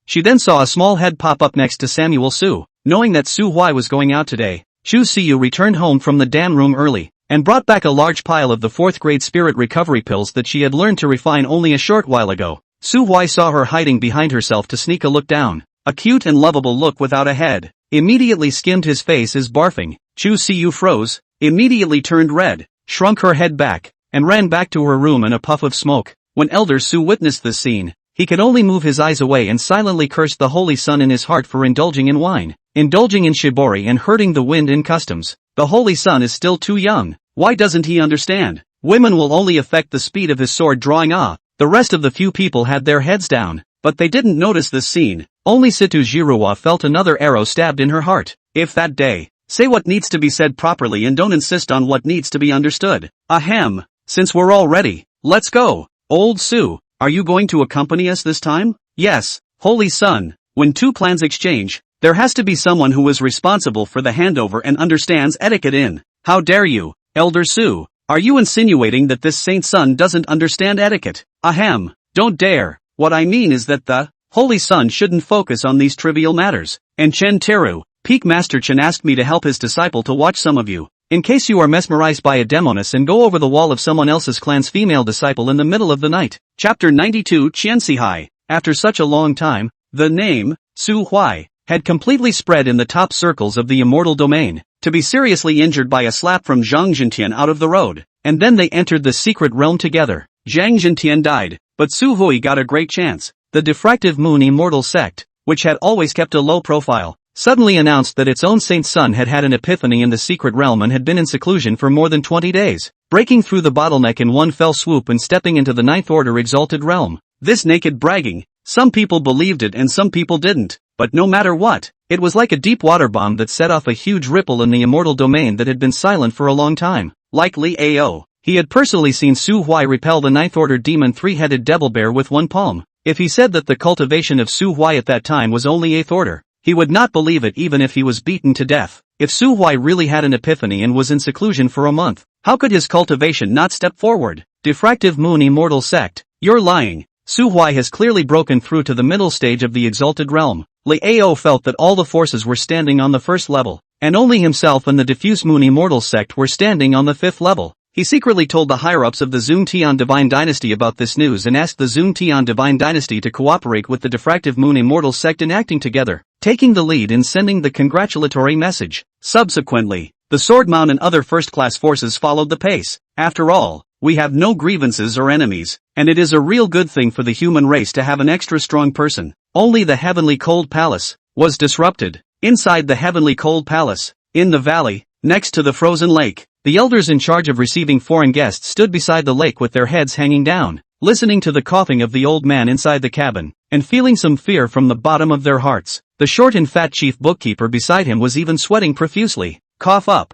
She then saw a small head pop up next to Samuel Su. Knowing that Su Huai was going out today, Chu Siyu returned home from the Dan room early, and brought back a large pile of the 4th grade spirit recovery pills that she had learned to refine only a short while ago. Su Huai saw her hiding behind herself to sneak a look down. A cute and lovable look without a head. Immediately skimmed his face as barfing. Chu Siyu froze, immediately turned red, shrunk her head back, and ran back to her room in a puff of smoke. When Elder Su witnessed this scene, he could only move his eyes away and silently cursed the Holy Sun in his heart for indulging in wine, indulging in shibori and hurting the wind in customs. The Holy Sun is still too young. Why doesn't he understand? Women will only affect the speed of his sword drawing. The rest of the few people had their heads down, but they didn't notice this scene. Only Situ Jirua felt another arrow stabbed in her heart. If that day, say what needs to be said properly and don't insist on what needs to be understood. Ahem. Since we're all ready, let's go. Old Su, are you going to accompany us this time? Yes, Holy Sun. When two clans exchange, there has to be someone who is responsible for the handover and understands etiquette in. How dare you, Elder Su? Are you insinuating that this Saint Son doesn't understand etiquette? Ahem. Don't dare. What I mean is that the Holy Sun shouldn't focus on these trivial matters. And Chen Teru, Peak Master Chen asked me to help his disciple to watch some of you, in case you are mesmerized by a demoness and go over the wall of someone else's clan's female disciple in the middle of the night. Chapter 92 Qiansihai. After such a long time, the name, Su Huai, had completely spread in the top circles of the immortal domain, to be seriously injured by a slap from Zhang Zhentian out of the road, and then they entered the secret realm together. Zhang Zhentian died, but Su Hui got a great chance. The Diffractive Moon Immortal sect, which had always kept a low profile, suddenly announced that its own Saint Son had had an epiphany in the secret realm and had been in seclusion for more than 20 days, breaking through the bottleneck in one fell swoop and stepping into the Ninth Order exalted realm. This naked bragging, some people believed it and some people didn't, but no matter what, it was like a deep water bomb that set off a huge ripple in the immortal domain that had been silent for a long time. Like Li Ao, he had personally seen Su Huai repel the Ninth Order demon three-headed devil bear with one palm. If he said that the cultivation of Su Huai at that time was only 8th Order, he would not believe it even if he was beaten to death. If Su Huai really had an epiphany and was in seclusion for a month, how could his cultivation not step forward? Diffractive Moon Immortal Sect, you're lying. Su Huai has clearly broken through to the middle stage of the exalted realm. Liao felt that all the forces were standing on the first level, and only himself and the diffuse moon immortal sect were standing on the fifth level. He secretly told the higher-ups of the Zun Divine Dynasty about this news and asked the Zun Divine Dynasty to cooperate with the diffractive moon immortal sect in acting together, taking the lead in sending the congratulatory message. Subsequently, the Sword Mount and other first-class forces followed the pace. After all, we have no grievances or enemies, and it is a real good thing for the human race to have an extra strong person. Only the Heavenly Cold Palace was disrupted. Inside the Heavenly Cold Palace, in the valley, next to the frozen lake, the elders in charge of receiving foreign guests stood beside the lake with their heads hanging down, listening to the coughing of the old man inside the cabin, and feeling some fear from the bottom of their hearts. The short and fat chief bookkeeper beside him was even sweating profusely. Cough up,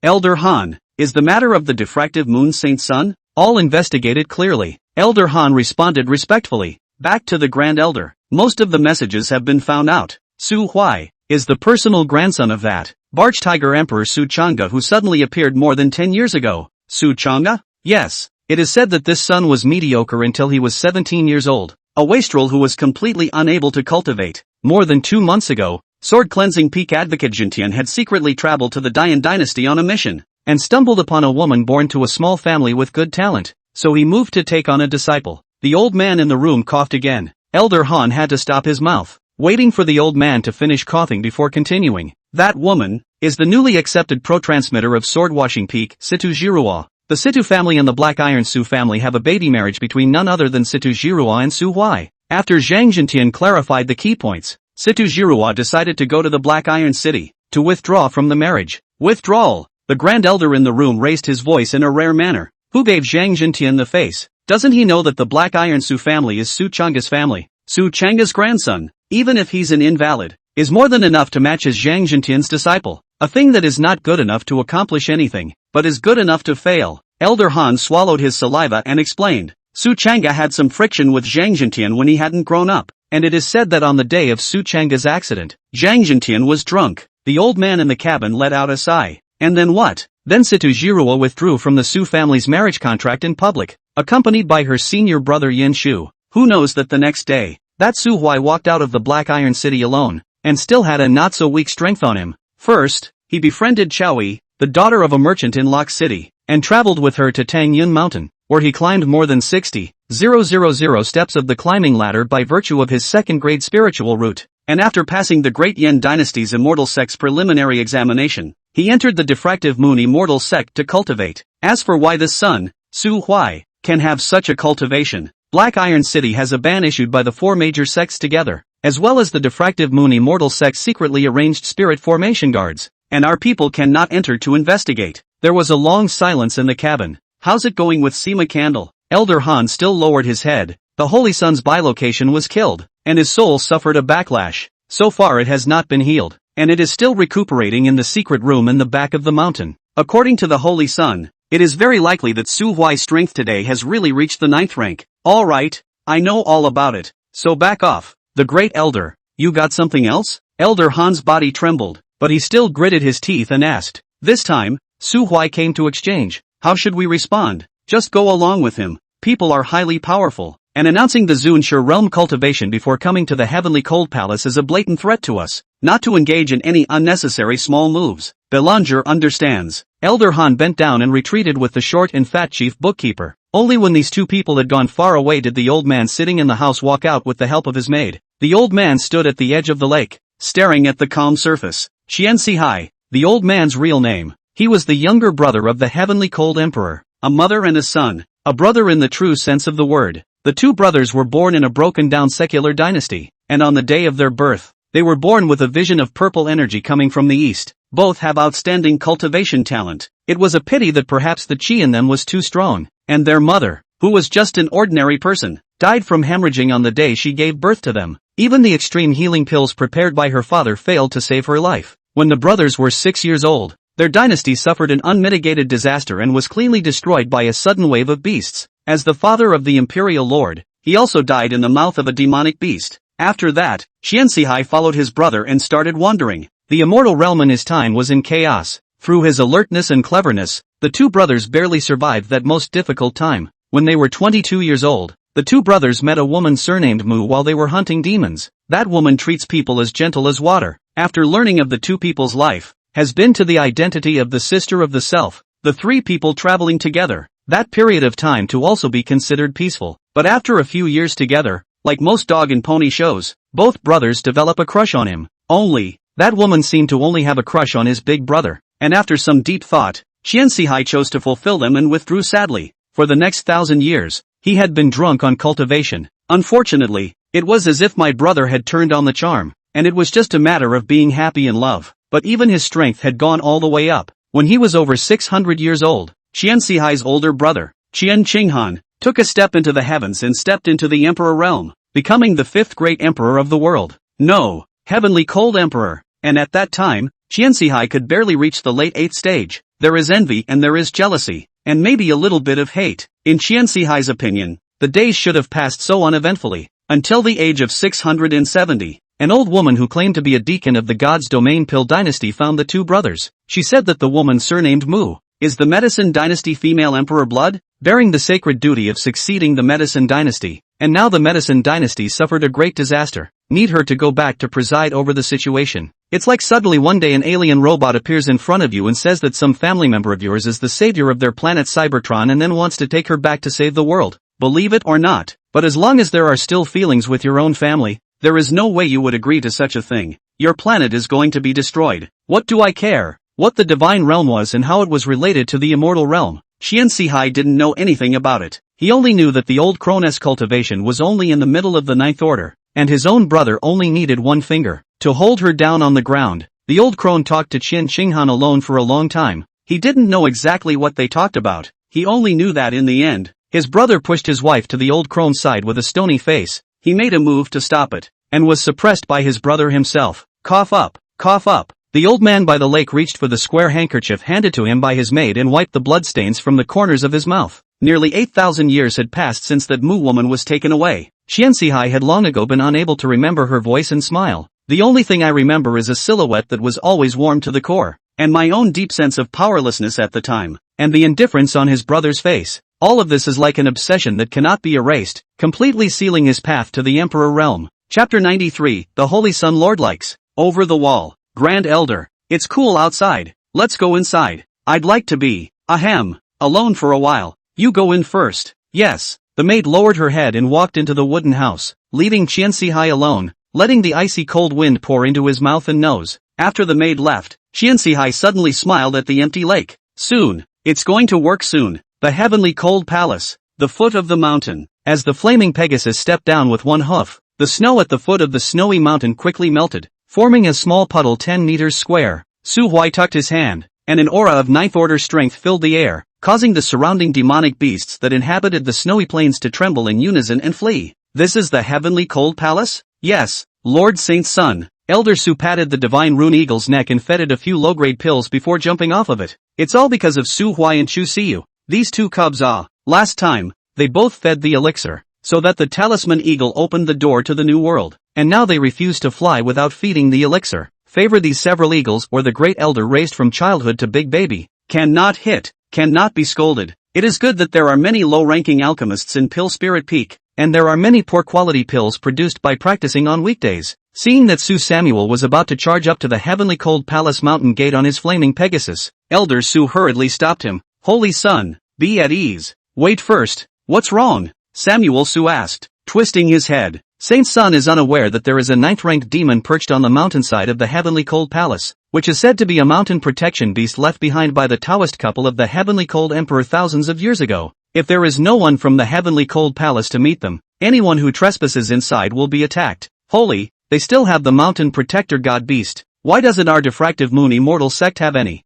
Elder Han. Is the matter of the diffractive moon Saint Sun? All investigated clearly. Elder Han responded respectfully. Back to the Grand Elder. Most of the messages have been found out. Su Huai is the personal grandson of that Barge Tiger Emperor Su Chang'e who suddenly appeared more than 10 years ago. Su Chang'e? Yes. It is said that this son was mediocre until he was 17 years old. A wastrel who was completely unable to cultivate. More than 2 months ago, sword cleansing peak advocate Jintian had secretly traveled to the Dian dynasty on a mission, and stumbled upon a woman born to a small family with good talent, so he moved to take on a disciple. The old man in the room coughed again. Elder Han had to stop his mouth, waiting for the old man to finish coughing before continuing. That woman is the newly accepted pro-transmitter of sword-washing peak, Situ Jiruo. The Situ family and the Black Iron Su family have a baby marriage between none other than Situ Jiruo and Su Huai. After Zhang Jintian clarified the key points, Situ Jiruo decided to go to the Black Iron City to withdraw from the marriage. Withdrawal. The Grand Elder in the room raised his voice in a rare manner. Who gave Zhang Jintian the face? Doesn't he know that the Black Iron Su family is Su Chang'e's family? Su Chang'e's grandson, even if he's an invalid, is more than enough to match as Zhang Jintian's disciple. A thing that is not good enough to accomplish anything, but is good enough to fail. Elder Han swallowed his saliva and explained. Su Chang'e had some friction with Zhang Jintian when he hadn't grown up, and it is said that on the day of Su Chang'e's accident, Zhang Jintian was drunk. The old man in the cabin let out a sigh. And then what? Then Situ Jiruo withdrew from the Su family's marriage contract in public, accompanied by her senior brother Yin Shu. Who knows that the next day, that Su Huai walked out of the Black Iron City alone, and still had a not-so-weak strength on him. First, he befriended Chaoyi, the daughter of a merchant in Lock City, and traveled with her to Tang Yun Mountain, where he climbed more than 60,000 steps of the climbing ladder by virtue of his second-grade spiritual route. And after passing the Great Yen Dynasty's Immortal Sect's preliminary examination, he entered the diffractive moon Immortal Sect to cultivate. As for why this son, Su Huai, can have such a cultivation, Black Iron City has a ban issued by the 4 major sects together, as well as the diffractive moon Immortal Sect secretly arranged spirit formation guards, and our people cannot enter to investigate. There was a long silence in the cabin. How's it going with Sima Candle? Elder Han still lowered his head. The Holy Son's bilocation was killed, and his soul suffered a backlash. So far it has not been healed, and it is still recuperating in the secret room in the back of the mountain. According to the Holy Son, it is very likely that Su Huai's strength today has really reached the 9th rank. Alright, I know all about it, so back off. The Great Elder, you got something else? Elder Han's body trembled, but he still gritted his teeth and asked. This time, Su Huai came to exchange. How should we respond? Just go along with him. People are highly powerful, and announcing the Zunshe realm cultivation before coming to the Heavenly Cold Palace is a blatant threat to us. Not to engage in any unnecessary small moves. Belanger understands. Elder Han bent down and retreated with the short and fat chief bookkeeper. Only when these two people had gone far away did the old man sitting in the house walk out with the help of his maid. The old man stood at the edge of the lake, staring at the calm surface. Xian Sihai, the old man's real name. He was the younger brother of the Heavenly Cold Emperor, a mother and a son, a brother in the true sense of the word. The two brothers were born in a broken-down secular dynasty, and on the day of their birth, they were born with a vision of purple energy coming from the east. Both have outstanding cultivation talent. It was a pity that perhaps the chi in them was too strong, and their mother, who was just an ordinary person, died from hemorrhaging on the day she gave birth to them. Even the extreme healing pills prepared by her father failed to save her life. When the brothers were 6 years old, their dynasty suffered an unmitigated disaster and was cleanly destroyed by a sudden wave of beasts. As the father of the imperial lord, he also died in the mouth of a demonic beast. After that, Xian Sihai followed his brother and started wandering. The immortal realm in his time was in chaos. Through his alertness and cleverness, the two brothers barely survived that most difficult time. When they were 22 years old, The two brothers met a woman surnamed Mu while they were hunting demons. That woman treats people as gentle as water. After learning of the two people's life, has been to the identity of the sister of the self, the three people traveling together, that period of time to also be considered peaceful. But after a few years together, like most dog and pony shows, both brothers develop a crush on him. Only, that woman seemed to only have a crush on his big brother, and after some deep thought, Qianxihai chose to fulfill them and withdrew sadly. For the next 1,000 years, he had been drunk on cultivation. Unfortunately, it was as if my brother had turned on the charm, and it was just a matter of being happy in love. But even his strength had gone all the way up. When he was over 600 years old, Qianxihai's older brother, Qian Qinghan, took a step into the heavens and stepped into the emperor realm, becoming the 5th great emperor of the world. No, heavenly cold emperor. And at that time, Qianxihai could barely reach the late 8th stage. There is envy and there is jealousy, and maybe a little bit of hate. In Qianxihai's opinion, the days should have passed so uneventfully, until the age of 670. An old woman who claimed to be a deacon of the God's Domain Pill dynasty found the two brothers. She said that the woman surnamed Mu is the Medicine Dynasty female emperor blood, bearing the sacred duty of succeeding the Medicine Dynasty, and now the Medicine Dynasty suffered a great disaster. Need her to go back to preside over the situation. It's like suddenly one day an alien robot appears in front of you and says that some family member of yours is the savior of their planet Cybertron and then wants to take her back to save the world. Believe it or not, but as long as there are still feelings with your own family, there is no way you would agree to such a thing. Your planet is going to be destroyed. What do I care? What the divine realm was and how it was related to the immortal realm. Qianxihai didn't know anything about it. He only knew that the old crone's cultivation was only in the middle of the 9th order, and his own brother only needed one finger to hold her down on the ground. The old crone talked to Qian Qinghan alone for a long time. He didn't know exactly what they talked about. He only knew that in the end, his brother pushed his wife to the old crone's side with a stony face. He made a move to stop it, and was suppressed by his brother himself. Cough up, cough up. The old man by the lake reached for the square handkerchief handed to him by his maid and wiped the bloodstains from the corners of his mouth. Nearly 8,000 years had passed since that Mu woman was taken away. Qianxihai had long ago been unable to remember her voice and smile. The only thing I remember is a silhouette that was always warm to the core, and my own deep sense of powerlessness at the time, and the indifference on his brother's face. All of this is like an obsession that cannot be erased, completely sealing his path to the Emperor realm. Chapter 93, The Holy Sun Lord likes. Over the wall. Grand Elder. It's cool outside. Let's go inside. I'd like to be, alone for a while. You go in first. Yes. The maid lowered her head and walked into the wooden house, leaving Qianxihai alone, letting the icy cold wind pour into his mouth and nose. After the maid left, Qianxihai suddenly smiled at the empty lake. Soon. It's going to work soon. The heavenly cold palace. The foot of the mountain. As the flaming Pegasus stepped down with one hoof, the snow at the foot of the snowy mountain quickly melted, forming a small puddle 10 meters square. Su Huai tucked his hand, and an aura of 9th order strength filled the air, causing the surrounding demonic beasts that inhabited the snowy plains to tremble in unison and flee. This is the heavenly cold palace? Yes, Lord Saint's son. Elder Su patted the divine rune eagle's neck and fed it a few low-grade pills before jumping off of it. It's all because of Su Huai and Chu Siyu. These two cubs last time, they both fed the elixir, so that the talisman eagle opened the door to the new world, and now they refuse to fly without feeding the elixir. Favor these several eagles or the great elder raised from childhood to big baby. Cannot hit, cannot be scolded. It is good that there are many low-ranking alchemists in Pill Spirit Peak, and there are many poor-quality pills produced by practicing on weekdays. Seeing that Su Samuel was about to charge up to the heavenly cold palace mountain gate on his flaming Pegasus, Elder Su hurriedly stopped him. Holy son, be at ease. Wait first, what's wrong? Samuel Su asked, twisting his head. Saint's son is unaware that there is a 9th-ranked demon perched on the mountainside of the heavenly cold palace, which is said to be a mountain protection beast left behind by the Taoist couple of the heavenly cold emperor thousands of years ago. If there is no one from the heavenly cold palace to meet them, anyone who trespasses inside will be attacked. Holy, they still have the mountain protector god beast. Why doesn't our diffractive moon immortal sect have any?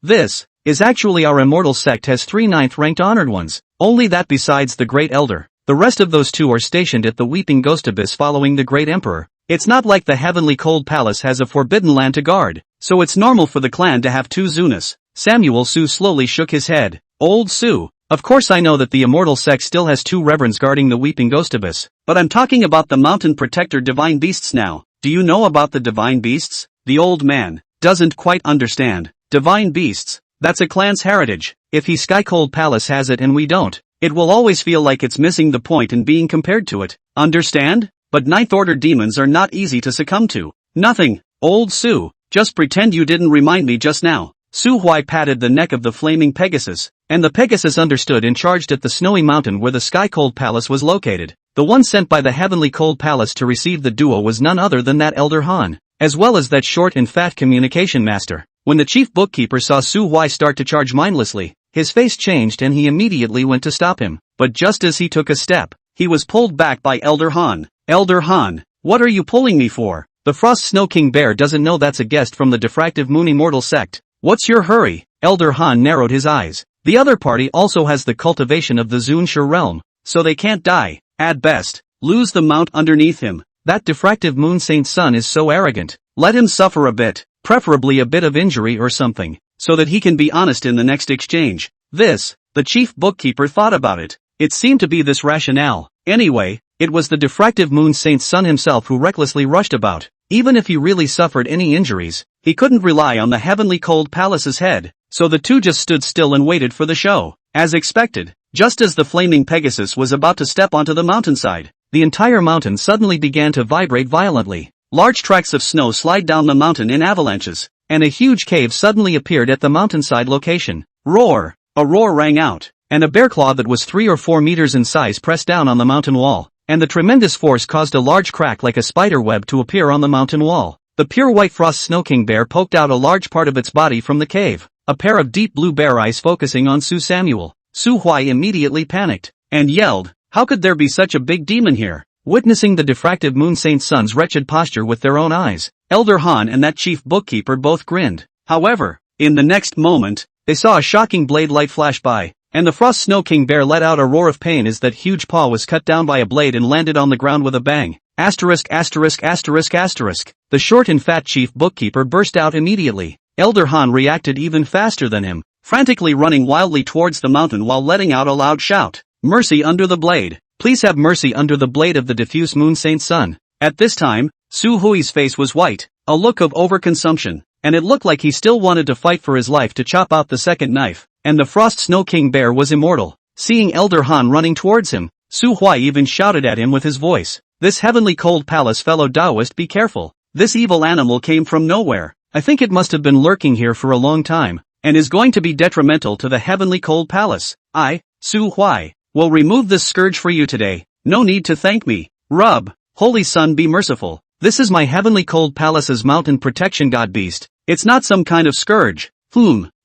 This is actually our immortal sect has 3 9th-ranked honored ones. Only that besides the great elder. The rest of those 2 are stationed at the Weeping Ghost Abyss following the great emperor. It's not like the heavenly cold palace has a forbidden land to guard, so it's normal for the clan to have 2 Zunas. Samuel Su slowly shook his head. Old Su, of course I know that the immortal sect still has 2 reverends guarding the Weeping Ghost Abyss, but I'm talking about the mountain protector divine beasts now. Do you know about the divine beasts? The old man doesn't quite understand. Divine beasts, that's a clan's heritage. If he Sky Cold Palace has it and we don't, It will always feel like it's missing the point in being compared to it. Understand? But ninth order demons are not easy to succumb to. Nothing, old Su. Just pretend you didn't remind me just now. Su Huai patted the neck of the flaming Pegasus, and the Pegasus understood and charged at the snowy mountain where the Sky Cold Palace was located. The one sent by the Heavenly Cold Palace to receive the duo was none other than that Elder Han, as well as that short and fat communication master. When the chief bookkeeper saw Su Huai start to charge mindlessly, his face changed and he immediately went to stop him. But just as he took a step, he was pulled back by Elder Han. Elder Han, what are you pulling me for? The Frost Snow King Bear doesn't know that's a guest from the Diffractive Moon Immortal sect. What's your hurry? Elder Han narrowed his eyes. The other party also has the cultivation of the Zunsha realm, so they can't die. At best, lose the mount underneath him. That Diffractive Moon Saint's son is so arrogant. Let him suffer a bit, preferably a bit of injury or something, so that he can be honest in the next exchange. The chief bookkeeper thought about it. It seemed to be this rationale. Anyway, it was the Diffractive Moon Saint's son himself who recklessly rushed about. Even if he really suffered any injuries, he couldn't rely on the Heavenly Cold Palace's head, so the two just stood still and waited for the show. As expected, just as the flaming Pegasus was about to step onto the mountainside, the entire mountain suddenly began to vibrate violently. Large tracts of snow slide down the mountain in avalanches, and a huge cave suddenly appeared at the mountainside location. Roar! A roar rang out, and a bear claw that was 3 or 4 meters in size pressed down on the mountain wall, and the tremendous force caused a large crack like a spider web to appear on the mountain wall. The pure white Frost Snow King Bear poked out a large part of its body from the cave, a pair of deep blue bear eyes focusing on Su Samuel. Su Huai immediately panicked, and yelled, "How could there be such a big demon here?" Witnessing the Diffractive Moon Saint's son's wretched posture with their own eyes, Elder Han and that chief bookkeeper both grinned. However, in the next moment, they saw a shocking blade light flash by, and the Frost Snow King Bear let out a roar of pain as that huge paw was cut down by a blade and landed on the ground with a bang. Asterisk asterisk asterisk asterisk. The short and fat chief bookkeeper burst out immediately. Elder Han reacted even faster than him, frantically running wildly towards the mountain while letting out a loud shout. "Mercy under the blade! Please have mercy under the blade of the diffuse Moon Saint's son." At this time, Su Hui's face was white, a look of overconsumption, and it looked like he still wanted to fight for his life to chop out the second knife. And the Frost Snow King Bear was immortal. Seeing Elder Han running towards him, Su Huai even shouted at him with his voice, "This Heavenly Cold Palace fellow Taoist, be careful. This evil animal came from nowhere. I think it must have been lurking here for a long time, and is going to be detrimental to the Heavenly Cold Palace. I, Su Huai, will remove this scourge for you today. No need to thank me. Rub, Holy Sun be merciful. This is my Heavenly Cold Palace's mountain protection god beast. It's not some kind of scourge."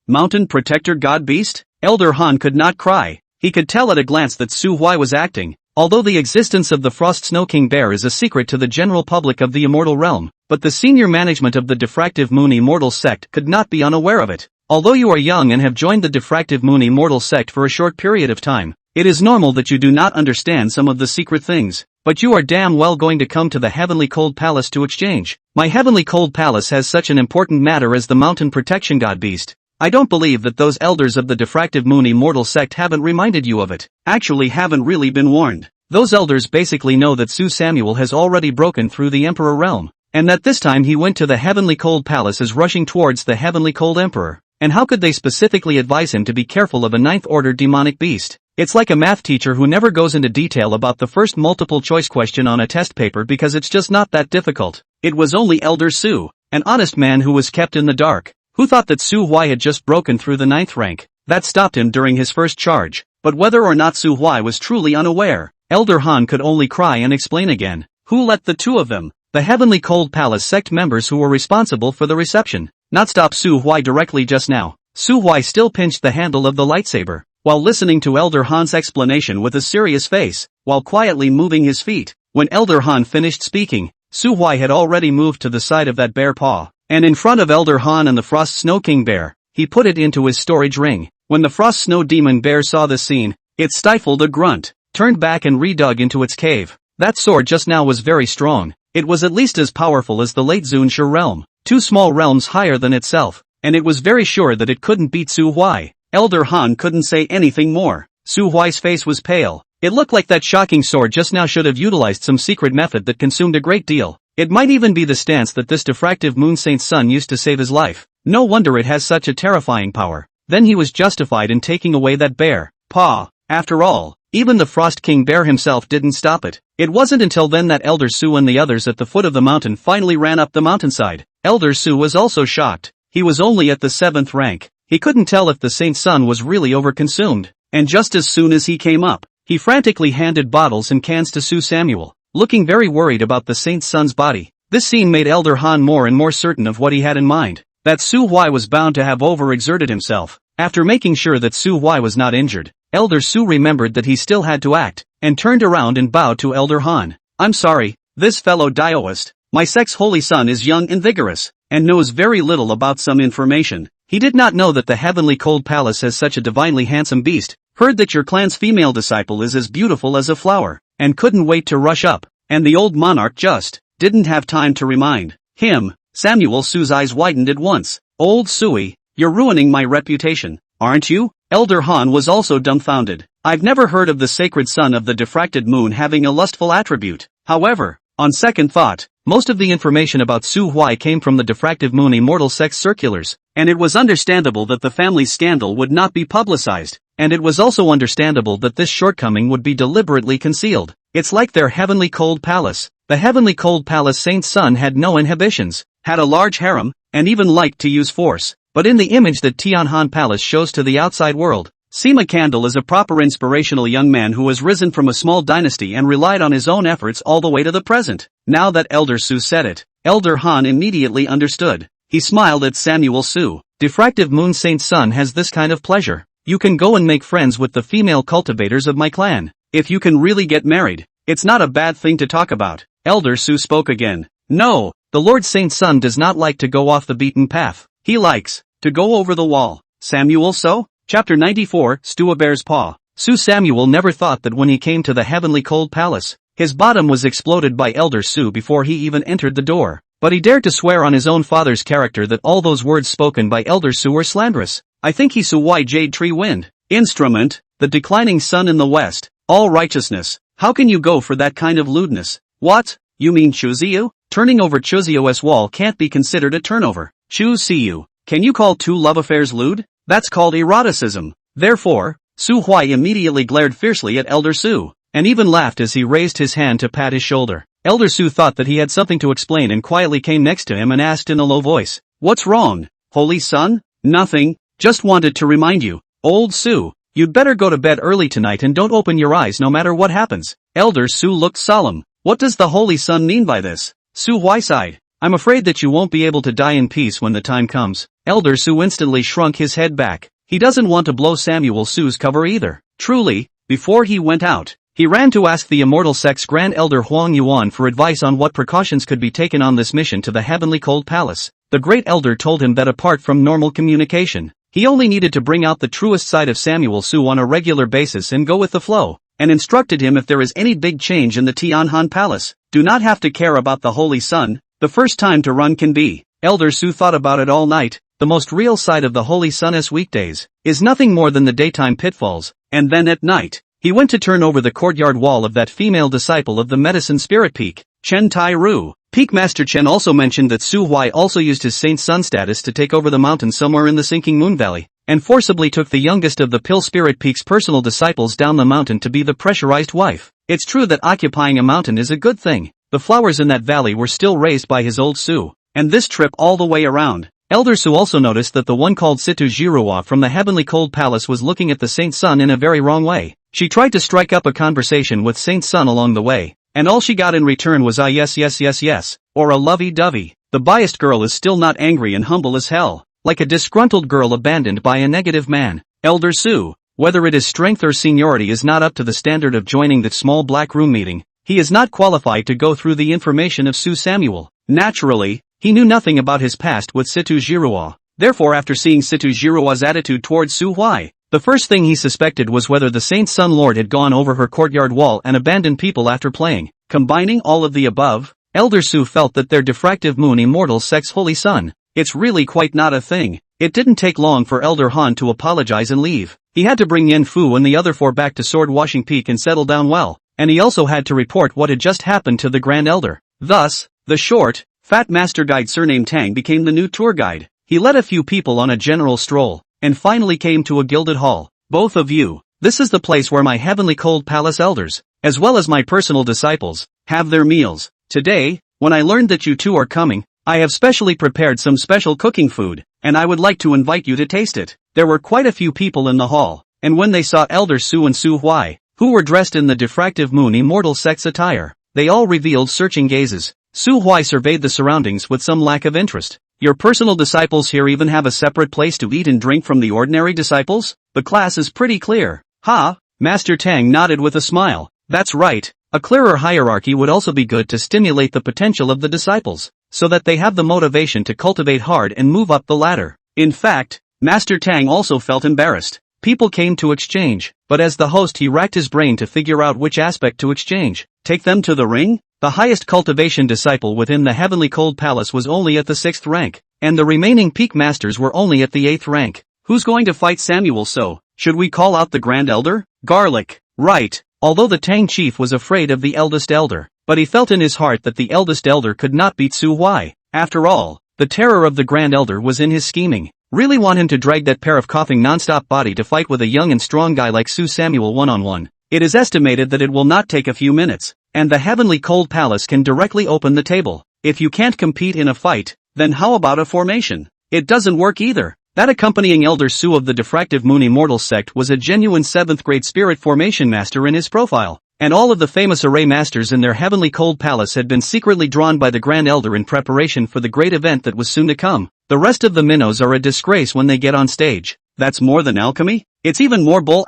Mountain protector god beast? Elder Han could not cry. He could tell at a glance that Su Huai was acting. Although the existence of the Frost Snow King Bear is a secret to the general public of the Immortal Realm, but the senior management of the Diffractive Moon Immortal sect could not be unaware of it. Although you are young and have joined the Diffractive Moon Immortal sect for a short period of time, it is normal that you do not understand some of the secret things. But you are damn well going to come to the Heavenly Cold Palace to exchange. My Heavenly Cold Palace has such an important matter as the Mountain Protection God Beast. I don't believe that those elders of the Diffractive Moon Immortal sect haven't reminded you of it. Actually haven't really been warned. Those elders basically know that Su Samuel has already broken through the Emperor realm, and that this time he went to the Heavenly Cold Palace is rushing towards the Heavenly Cold Emperor. And how could they specifically advise him to be careful of a ninth order demonic beast? It's like a math teacher who never goes into detail about the first multiple choice question on a test paper because it's just not that difficult. It was only Elder Su, an honest man who was kept in the dark, who thought that Su Huai had just broken through the 9th rank. That stopped him during his first charge. But whether or not Su Huai was truly unaware, Elder Han could only cry and explain again. Who let the two of them, the Heavenly Cold Palace sect members who were responsible for the reception, not stop Su Huai directly just now? Su Huai still pinched the handle of the lightsaber, while listening to Elder Han's explanation with a serious face, while quietly moving his feet. When Elder Han finished speaking, Su Huai had already moved to the side of that bear paw, and in front of Elder Han and the Frost Snow King Bear, he put it into his storage ring. When the Frost Snow Demon Bear saw this scene, it stifled a grunt, turned back and redug into its cave. That sword just now was very strong. It was at least as powerful as the late Zunsha realm, 2 small realms higher than itself, and it was very sure that it couldn't beat Su Huai. Elder Han couldn't say anything more. Su Huai's face was pale. It looked like that shocking sword just now should have utilized some secret method that consumed a great deal. It might even be the stance that this diffractive Moon Saint's son used to save his life. No wonder it has such a terrifying power. Then he was justified in taking away that bear paw. After all, even the Frost King Bear himself didn't stop it. It wasn't until then that Elder Su and the others at the foot of the mountain finally ran up the mountainside. Elder Su was also shocked. He was only at the 7th rank. He couldn't tell if the Saint's son was really overconsumed. And just as soon as he came up, he frantically handed bottles and cans to Su Samuel, looking very worried about the Saint's son's body. This scene made Elder Han more and more certain of what he had in mind, that Su Huai was bound to have overexerted himself. After making sure that Su Huai was not injured, Elder Su remembered that he still had to act, and turned around and bowed to Elder Han. I'm sorry, this fellow Daoist, my sex holy son is young and vigorous, and knows very little about some information. He did not know that the heavenly cold palace has such a divinely handsome beast, heard that your clan's female disciple is as beautiful as a flower, and couldn't wait to rush up, and the old monarch just didn't have time to remind him. Samuel Su's eyes widened at once. Old Sui, you're ruining my reputation, aren't you? Elder Han was also dumbfounded. I've never heard of the sacred son of the diffracted moon having a lustful attribute. However, on second thought, most of the information about Su Huai came from the diffractive moon immortal sex circulars, and it was understandable that the family's scandal would not be publicized, and it was also understandable that this shortcoming would be deliberately concealed. It's like their heavenly cold palace. The heavenly cold palace saint's son had no inhibitions, had a large harem, and even liked to use force. But in the image that Tianhan Palace shows to the outside world, Sima Candle is a proper inspirational young man who has risen from a small dynasty and relied on his own efforts all the way to the present. Now that Elder Su said it, Elder Han immediately understood. He smiled at Samuel Su. Diffractive Moon Saint's son has this kind of pleasure. You can go and make friends with the female cultivators of my clan. If you can really get married, it's not a bad thing to talk about. Elder Su spoke again. No, the Lord Saint's son does not like to go off the beaten path. He likes to go over the wall. Samuel So? Chapter 94, Stew a Bear's Paw. Su Samuel never thought that when he came to the heavenly cold palace, his bottom was exploded by Elder Su before he even entered the door. But he dared to swear on his own father's character that all those words spoken by Elder Su were slanderous. I think he Su Wai Jade Tree Wind. Instrument, the declining sun in the west, all righteousness. How can you go for that kind of lewdness? What? You mean Chuziu? Turning over Chuzio's wall can't be considered a turnover. Chuziu. Can you call two love affairs lewd? That's called eroticism. Therefore, Su Huai immediately glared fiercely at Elder Su, and even laughed as he raised his hand to pat his shoulder. Elder Su thought that he had something to explain and quietly came next to him and asked in a low voice, "What's wrong, holy son?" "Nothing, just wanted to remind you, old Su, you'd better go to bed early tonight and don't open your eyes no matter what happens." Elder Su looked solemn. What does the holy son mean by this? Su Huai sighed. I'm afraid that you won't be able to die in peace when the time comes. Elder Su instantly shrunk his head back. He doesn't want to blow Samuel Su's cover either. Truly, before he went out, he ran to ask the immortal sex Grand Elder Huang Yuan for advice on what precautions could be taken on this mission to the heavenly cold palace. The great elder told him that apart from normal communication, he only needed to bring out the truest side of Samuel Su on a regular basis and go with the flow, and instructed him if there is any big change in the Tianhan Palace, do not have to care about the holy son. The first time to run can be. Elder Su thought about it all night. The most real side of the holy son as weekdays is nothing more than the daytime pitfalls, and then at night, he went to turn over the courtyard wall of that female disciple of the medicine spirit Peak, Chen Tai Ru. Peak Master Chen also mentioned that Su Huai also used his saint son status to take over the mountain somewhere in the sinking moon valley, and forcibly took the youngest of the Pill Spirit Peak's personal disciples down the mountain to be the pressurized wife. It's true that occupying a mountain is a good thing. The flowers in that valley were still raised by his old Su, and this trip all the way around. Elder Su also noticed that the one called Situ Jiruwa from the heavenly cold palace was looking at the Saint Sun in a very wrong way. She tried to strike up a conversation with Saint Sun along the way, and all she got in return was a yes, or a lovey-dovey. The biased girl is still not angry and humble as hell, like a disgruntled girl abandoned by a negative man. Elder Su, whether it is strength or seniority is not up to the standard of joining that small black room meeting. He is not qualified to go through the information of Su Samuel. Naturally, he knew nothing about his past with Situ Jiruwa. Therefore, after seeing Situ Jiruwa's attitude towards Su Huai, the first thing he suspected was whether the Saint Sun Lord had gone over her courtyard wall and abandoned people after playing. Combining all of the above, Elder Su felt that their diffractive moon immortal sex holy son, it's really quite not a thing. It didn't take long for Elder Han to apologize and leave. He had to bring Yen Fu and the other four back to Sword Washing Peak and settle down well. And he also had to report what had just happened to the Grand Elder. Thus, the short, fat master guide surnamed Tang became the new tour guide. He led a few people on a general stroll, and finally came to a gilded hall. Both of you, This is the place where my heavenly cold palace elders, as well as my personal disciples, have their meals. Today, when I learned that you two are coming, I have specially prepared some special cooking food, and I would like to invite you to taste it. There were quite a few people in the hall, and when they saw Elder Su and Su Huai, who were dressed in the diffractive moon immortal sex attire, they all revealed searching gazes. Su Huai surveyed the surroundings with some lack of interest. Your personal disciples here even have a separate place to eat and drink from the ordinary disciples? The class is pretty clear. Ha! Master Tang nodded with a smile. That's right. A clearer hierarchy would also be good to stimulate the potential of the disciples, so that they have the motivation to cultivate hard and move up the ladder. In fact, Master Tang also felt embarrassed. People came to exchange, but as the host he racked his brain to figure out which aspect to exchange. Take them to the ring? The highest cultivation disciple within the Heavenly Cold Palace was only at the 6th rank, and the remaining peak masters were only at the 8th rank. Who's going to fight Samuel? So, should we call out the Grand Elder? Garlic. Right. Although the Tang chief was afraid of the eldest elder, but he felt in his heart that the eldest elder could not beat Su Huai. After all, the terror of the Grand Elder was in his scheming. Really want him to drag that pair of coughing non-stop body to fight with a young and strong guy like Su Samuel one-on-one. It is estimated that it will not take a few minutes, and the Heavenly Cold Palace can directly open the table. If you can't compete in a fight, then how about a formation? It doesn't work either. That accompanying Elder Su of the Diffractive Moon Immortal sect was a genuine 7th grade spirit formation master in his profile, and all of the famous array masters in their Heavenly Cold Palace had been secretly drawn by the Grand Elder in preparation for the great event that was soon to come. The rest of the minnows are a disgrace when they get on stage. That's more than alchemy? It's even more bull ********.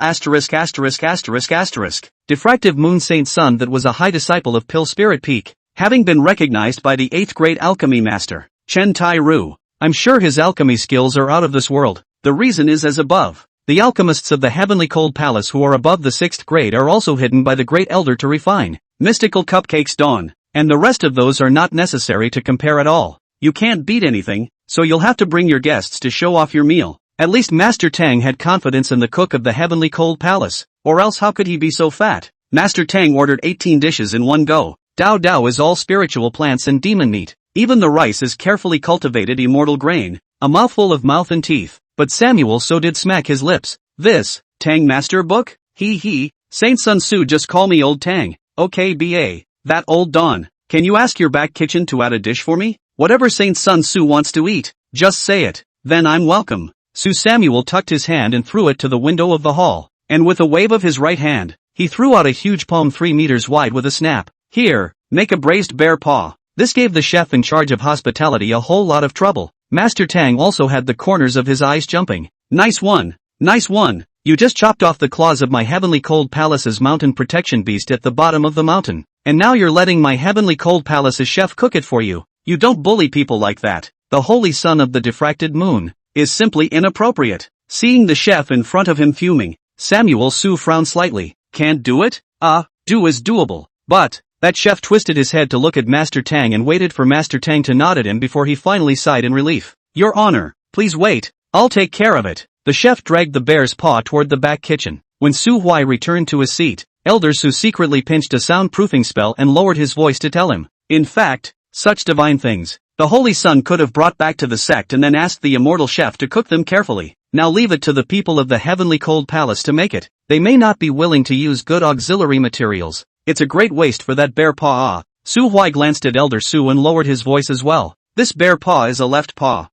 Diffractive Moon Saint Sun that was a high disciple of Pill Spirit Peak, having been recognized by the 8th grade alchemy master, Chen Tai Ru. I'm sure his alchemy skills are out of this world. The reason is as above. The alchemists of the Heavenly Cold Palace who are above the 6th grade are also hidden by the Great Elder to refine. Mystical Cupcakes Dawn. And the rest of those are not necessary to compare at all. You can't beat anything, so you'll have to bring your guests to show off your meal. At least Master Tang had confidence in the cook of the Heavenly Cold Palace, or else how could he be so fat? Master Tang ordered 18 dishes in one go. Dao Dao is all spiritual plants and demon meat. Even the rice is carefully cultivated immortal grain, a mouthful of mouth and teeth. But Samuel so did smack his lips. This, Tang Master Book? He, Saint Sun Su just call me Old Tang. Okay ba, that old Don. Can you ask your back kitchen to add a dish for me? Whatever Saint Sun Su wants to eat, just say it, then I'm welcome. Su Samuel tucked his hand and threw it to the window of the hall, and with a wave of his right hand, he threw out a huge palm 3 meters wide with a snap. Here, make a braised bear paw. This gave the chef in charge of hospitality a whole lot of trouble. Master Tang also had the corners of his eyes jumping. Nice one. Nice one. You just chopped off the claws of my Heavenly Cold Palace's mountain protection beast at the bottom of the mountain. And now you're letting my Heavenly Cold Palace's chef cook it for you. You don't bully people like that. The holy son of the diffracted moon is simply inappropriate. Seeing the chef in front of him fuming, Samuel Su frowned slightly. Can't do it? Do is doable. But that chef twisted his head to look at Master Tang and waited for Master Tang to nod at him before he finally sighed in relief. Your Honor, please wait. I'll take care of it. The chef dragged the bear's paw toward the back kitchen. When Su Huai returned to his seat, Elder Su secretly pinched a soundproofing spell and lowered his voice to tell him. In fact, such divine things, the Holy Sun could have brought back to the sect and then asked the immortal chef to cook them carefully. Now leave it to the people of the Heavenly Cold Palace to make it. They may not be willing to use good auxiliary materials. It's a great waste for that bear paw. Su Huai glanced at Elder Su and lowered his voice as well. This bear paw is a left paw.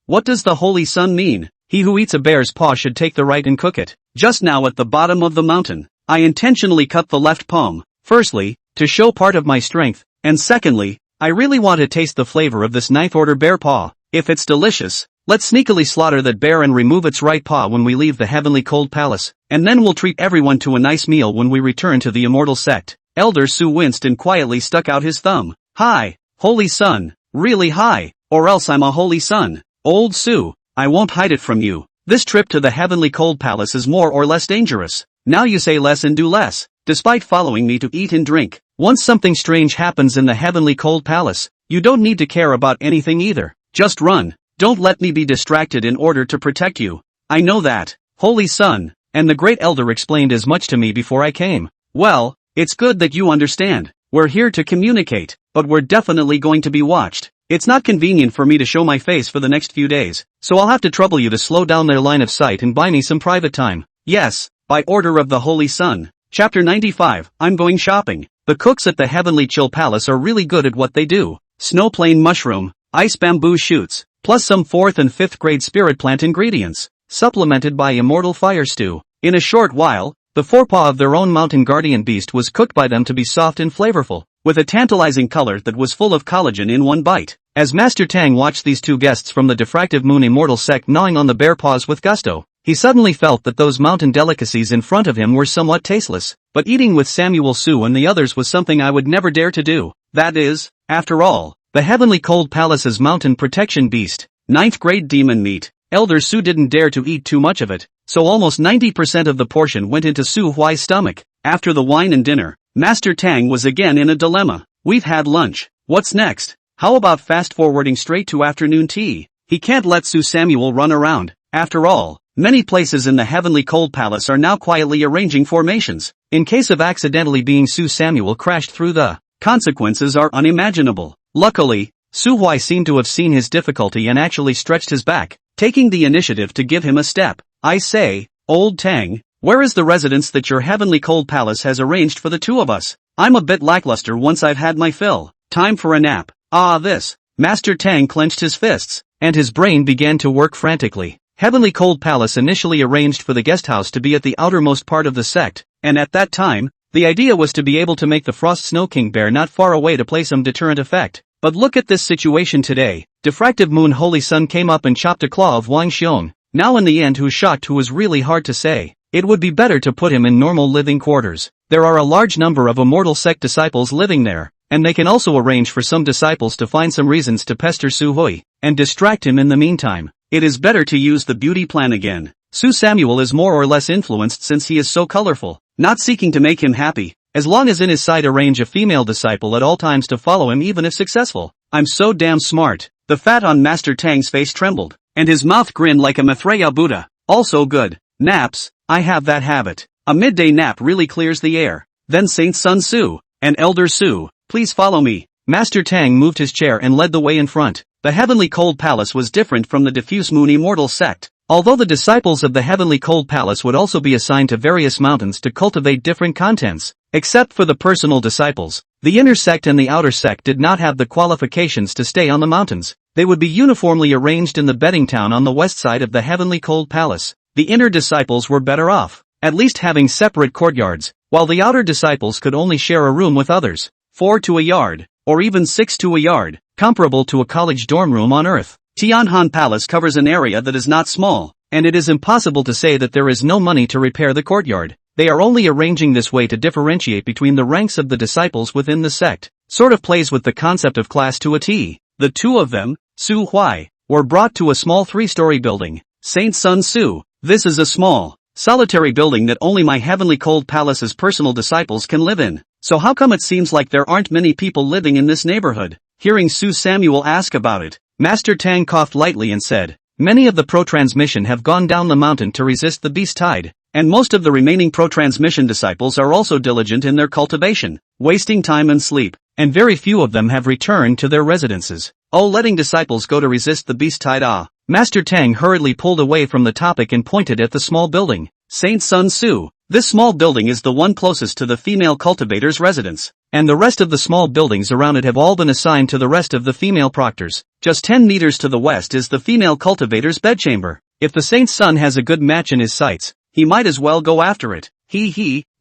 What does the Holy Sun mean? He who eats a bear's paw should take the right and cook it. Just now at the bottom of the mountain, I intentionally cut the left palm. Firstly, to show part of my strength, and secondly, I really want to taste the flavor of this 9th order bear paw. If it's delicious, let's sneakily slaughter that bear and remove its right paw when we leave the Heavenly Cold Palace, and then we'll treat everyone to a nice meal when we return to the immortal sect. Elder Su winced and quietly stuck out his thumb. Hi, Holy Sun, really hi, or else I'm a Holy Sun. Old Su, I won't hide it from you. This trip to the Heavenly Cold Palace is more or less dangerous. Now you say less and do less. Despite following me to eat and drink, once something strange happens in the Heavenly Cold Palace, you don't need to care about anything either. Just run. Don't let me be distracted in order to protect you. I know that, Holy Sun, and the Great Elder explained as much to me before I came. Well, it's good that you understand. We're here to communicate, but we're definitely going to be watched. It's not convenient for me to show my face for the next few days, so I'll have to trouble you to slow down their line of sight and buy me some private time. Yes, by order of the Holy Sun. Chapter 95, I'm going shopping. The cooks at the Heavenly Chill Palace are really good at what they do. Snow plane mushroom, ice bamboo shoots, plus some 4th and 5th grade spirit plant ingredients, supplemented by immortal fire stew. In a short while, the forepaw of their own mountain guardian beast was cooked by them to be soft and flavorful, with a tantalizing color that was full of collagen in one bite. As Master Tang watched these two guests from the Diffractive Moon Immortal sect gnawing on the bear paws with gusto, he suddenly felt that those mountain delicacies in front of him were somewhat tasteless, but eating with Samuel Su and the others was something I would never dare to do. That is, after all, the Heavenly Cold Palace's mountain protection beast, 9th grade demon meat. Elder Su didn't dare to eat too much of it, so almost 90% of the portion went into Su Huai's stomach. After the wine and dinner, Master Tang was again in a dilemma. We've had lunch. What's next? How about fast-forwarding straight to afternoon tea? He can't let Su Samuel run around. After all, many places in the Heavenly Cold Palace are now quietly arranging formations. In case of accidentally being Su Samuel crashed through, the consequences are unimaginable. Luckily, Su Huai seemed to have seen his difficulty and actually stretched his back, taking the initiative to give him a step. I say, old Tang, where is the residence that your Heavenly Cold Palace has arranged for the two of us? I'm a bit lackluster once I've had my fill. Time for a nap. This. Master Tang clenched his fists, and his brain began to work frantically. Heavenly Cold Palace initially arranged for the guesthouse to be at the outermost part of the sect, and at that time, the idea was to be able to make the Frost Snow King bear not far away to play some deterrent effect. But look at this situation today. Diffractive Moon Holy Sun came up and chopped a claw of Wang Xiong. Now in the end who shocked who was really hard to say. It would be better to put him in normal living quarters. There are a large number of Immortal Sect disciples living there, and they can also arrange for some disciples to find some reasons to pester Su Hui, and distract him in the meantime. It is better to use the beauty plan again. Su Samuel is more or less influenced since he is so colorful, not seeking to make him happy, as long as in his sight arrange a female disciple at all times to follow him even if successful. I'm so damn smart. The fat on Master Tang's face trembled, and his mouth grinned like a Maitreya Buddha. Also good. Naps, I have that habit. A midday nap really clears the air. Then Saint Sun Su, and Elder Su, please follow me. Master Tang moved his chair and led the way in front. The Heavenly Cold Palace was different from the Diffuse Moon Immortal sect. Although the disciples of the Heavenly Cold Palace would also be assigned to various mountains to cultivate different contents, except for the personal disciples, the inner sect and the outer sect did not have the qualifications to stay on the mountains. They would be uniformly arranged in the bedding town on the west side of the Heavenly Cold Palace. The inner disciples were better off, at least having separate courtyards, while the outer disciples could only share a room with others, 4 to a yard, or even 6 to a yard, comparable to a college dorm room on Earth. Tianhan Palace covers an area that is not small, and it is impossible to say that there is no money to repair the courtyard. They are only arranging this way to differentiate between the ranks of the disciples within the sect. Sort of plays with the concept of class to a T. The two of them, Su Huai, were brought to a small 3-story building. Saint Sun Su, this is a small, solitary building that only my Heavenly Cold Palace's personal disciples can live in. So how come it seems like there aren't many people living in this neighborhood? Hearing Su Samuel ask about it, Master Tang coughed lightly and said, many of the pro-transmission have gone down the mountain to resist the beast tide, and most of the remaining pro-transmission disciples are also diligent in their cultivation, wasting time and sleep, and very few of them have returned to their residences. Oh, letting disciples go to resist the beast tide. Master Tang hurriedly pulled away from the topic and pointed at the small building. Saint Sun Su, this small building is the one closest to the female cultivator's residence, and the rest of the small buildings around it have all been assigned to the rest of the female proctors. Just 10 meters to the west is the female cultivator's bedchamber. If the Saint's son has a good match in his sights, he might as well go after it.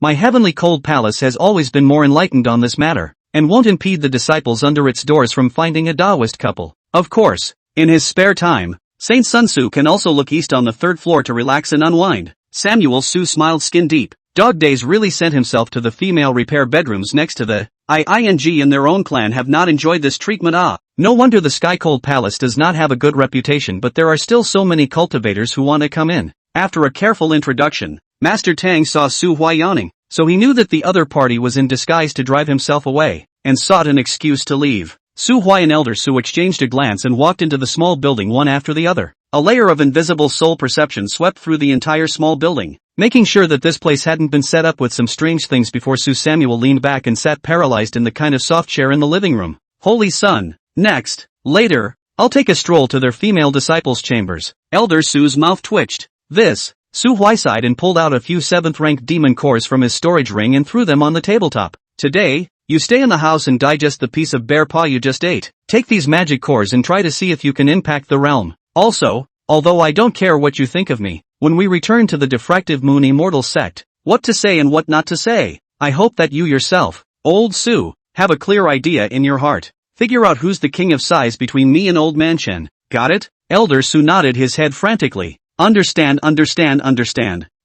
My Heavenly Cold Palace has always been more enlightened on this matter, and won't impede the disciples under its doors from finding a Taoist couple. Of course, in his spare time, Saint Sun Su can also look east on the 3rd floor to relax and unwind. Samuel Su smiled skin deep. Dog Days really sent himself to the female repair bedrooms next to the IING, and their own clan have not enjoyed this treatment. No wonder the Sky Cold Palace does not have a good reputation, but there are still so many cultivators who want to come in. After a careful introduction, Master Tang saw Su Huai yawning, so he knew that the other party was in disguise to drive himself away, and sought an excuse to leave. Su Huai and Elder Su exchanged a glance and walked into the small building one after the other. A layer of invisible soul perception swept through the entire small building, making sure that this place hadn't been set up with some strange things before Su Samuel leaned back and sat paralyzed in the kind of soft chair in the living room. Holy Sun. Next. Later, I'll take a stroll to their female disciples' chambers. Elder Su's mouth twitched. This Su Huai sighed and pulled out a few 7th-ranked demon cores from his storage ring and threw them on the tabletop. Today, you stay in the house and digest the piece of bear paw you just ate. Take these magic cores and try to see if you can impact the realm. Also, although I don't care what you think of me, when we return to the diffractive moon immortal sect, what to say and what not to say, I hope that you yourself, old Su, have a clear idea in your heart. Figure out who's the king of size between me and old man Chen. Got it? Elder Su nodded his head frantically. Understand.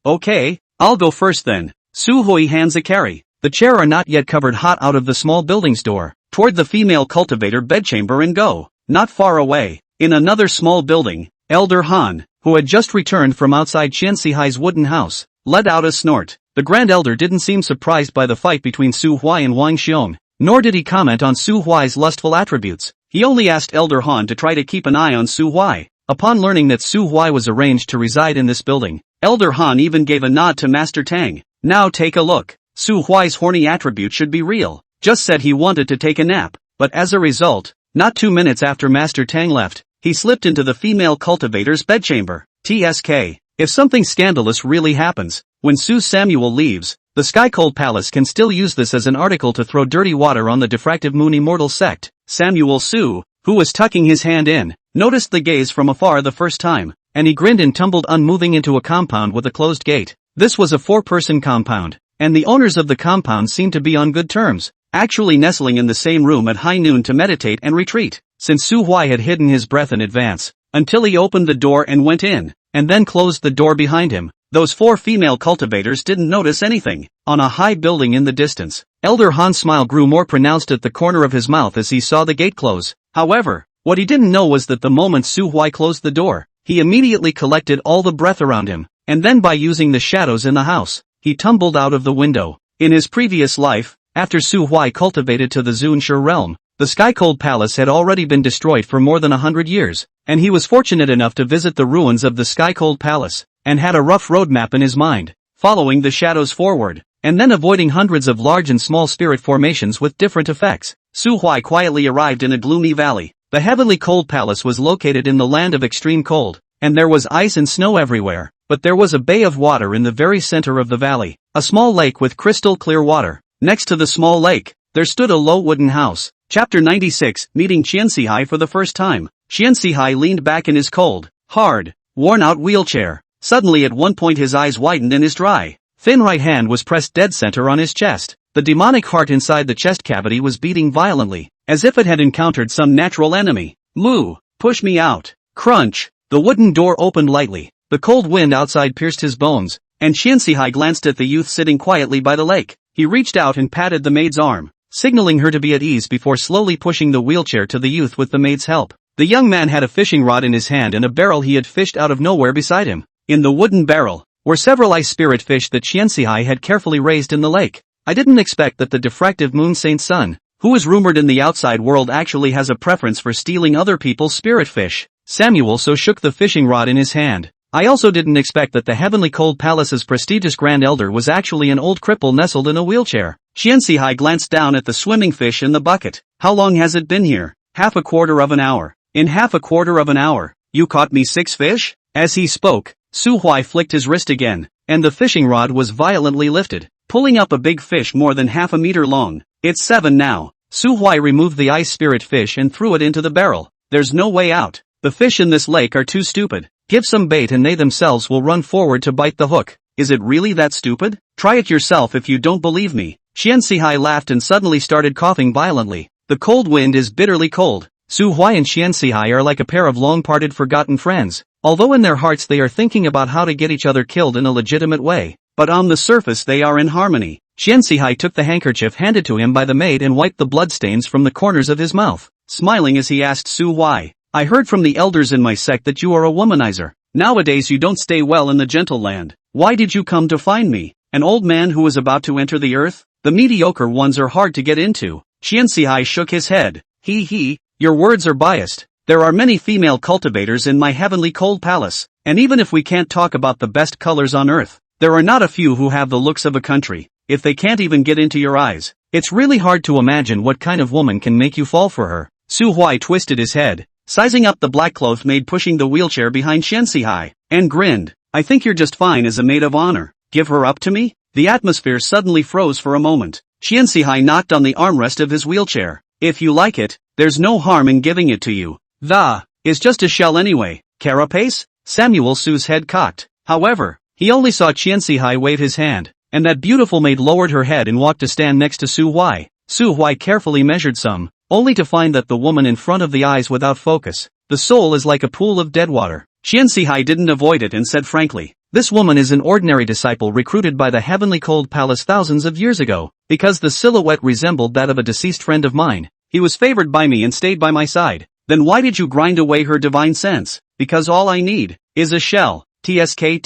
Okay, I'll go first then. Su Hui hands a carry. The chair are not yet covered hot out of the small building's door, toward the female cultivator bedchamber and go. Not far away, in another small building, Elder Han, who had just returned from outside Qian Sihai's wooden house, let out a snort. The Grand Elder didn't seem surprised by the fight between Su Huai and Wang Xiong, nor did he comment on Su Huai's lustful attributes. He only asked Elder Han to try to keep an eye on Su Huai. Upon learning that Su Huai was arranged to reside in this building, Elder Han even gave a nod to Master Tang. Now take a look. Su Huai's horny attribute should be real. Just said he wanted to take a nap, but as a result, not 2 minutes after Master Tang left, he slipped into the female cultivator's bedchamber. TSK. If something scandalous really happens, when Su Samuel leaves, the Sky Cold Palace can still use this as an article to throw dirty water on the diffractive moon immortal sect. Samuel Su, who was tucking his hand in, noticed the gaze from afar the first time, and he grinned and tumbled unmoving into a compound with a closed gate. This was a 4-person compound, and the owners of the compound seemed to be on good terms, actually nestling in the same room at high noon to meditate and retreat, since Su Huai had hidden his breath in advance, until he opened the door and went in, and then closed the door behind him. Those 4 female cultivators didn't notice anything. On a high building in the distance, Elder Han's smile grew more pronounced at the corner of his mouth as he saw the gate close. However, what he didn't know was that the moment Su Huai closed the door, he immediately collected all the breath around him, and then by using the shadows in the house, he tumbled out of the window. In his previous life, after Su Huai cultivated to the Zunshi realm, the Sky Cold Palace had already been destroyed for more than 100 years, and he was fortunate enough to visit the ruins of the Sky Cold Palace, and had a rough roadmap in his mind, following the shadows forward, and then avoiding hundreds of large and small spirit formations with different effects. Su Huai quietly arrived in a gloomy valley. The Heavenly Cold Palace was located in the land of extreme cold, and there was ice and snow everywhere, but there was a bay of water in the very center of the valley, a small lake with crystal clear water. Next to the small lake, there stood a low wooden house. Chapter 96, Meeting Qian Sihai for the first time. Qian Sihai leaned back in his cold, hard, worn-out wheelchair. Suddenly at one point his eyes widened and his dry, thin right hand was pressed dead center on his chest. The demonic heart inside the chest cavity was beating violently, as if it had encountered some natural enemy. Moo! Push me out! Crunch! The wooden door opened lightly. The cold wind outside pierced his bones, and Qian Sihai glanced at the youth sitting quietly by the lake. He reached out and patted the maid's arm, signaling her to be at ease before slowly pushing the wheelchair to the youth with the maid's help. The young man had a fishing rod in his hand and a barrel he had fished out of nowhere beside him. In the wooden barrel were several ice spirit fish that Qian Sihai had carefully raised in the lake. I didn't expect that the diffractive moon saint son, who is rumored in the outside world, actually has a preference for stealing other people's spirit fish. Samuel so shook the fishing rod in his hand. I also didn't expect that the Heavenly Cold Palace's prestigious Grand Elder was actually an old cripple nestled in a wheelchair. Qian Sihai glanced down at the swimming fish in the bucket. How long has it been here? Half a quarter of an hour. In half a quarter of an hour, you caught me 6 fish? As he spoke, Su Huai flicked his wrist again, and the fishing rod was violently lifted, pulling up a big fish more than half a meter long. It's 7 now. Su Huai removed the ice spirit fish and threw it into the barrel. There's no way out. The fish in this lake are too stupid. Give some bait and they themselves will run forward to bite the hook. Is it really that stupid? Try it yourself if you don't believe me. Qian Sihai laughed and suddenly started coughing violently. The cold wind is bitterly cold. Su Huai and Qian Sihai are like a pair of long-parted forgotten friends, although in their hearts they are thinking about how to get each other killed in a legitimate way. But on the surface they are in harmony. Qian Sihai took the handkerchief handed to him by the maid and wiped the bloodstains from the corners of his mouth, smiling as he asked Su Huai, I heard from the elders in my sect that you are a womanizer. Nowadays you don't stay well in the gentle land. Why did you come to find me, an old man who is about to enter the earth? The mediocre ones are hard to get into. Qian Sihai shook his head. Your words are biased. There are many female cultivators in my Heavenly Cold Palace, and even if we can't talk about the best colors on earth, there are not a few who have the looks of a country. If they can't even get into your eyes, it's really hard to imagine what kind of woman can make you fall for her. Su Huai twisted his head, sizing up the black cloth maid pushing the wheelchair behind Qian Sihai, and grinned. I think you're just fine as a maid of honor. Give her up to me? The atmosphere suddenly froze for a moment. Xianxihai knocked on the armrest of his wheelchair. If you like it, there's no harm in giving it to you. Is just a shell anyway. Carapace? Samuel Su's head cocked. However, he only saw Xianxihai wave his hand, and that beautiful maid lowered her head and walked to stand next to Su Huai. Su Huai carefully measured some, only to find that the woman in front of the eyes without focus. The soul is like a pool of dead water. Xianxihai didn't avoid it and said frankly, this woman is an ordinary disciple recruited by the heavenly cold palace thousands of years ago. Because the silhouette resembled that of a deceased friend of mine, he was favored by me and stayed by my side. Then why did you grind away her divine sense? Because all I need is a shell. TSK.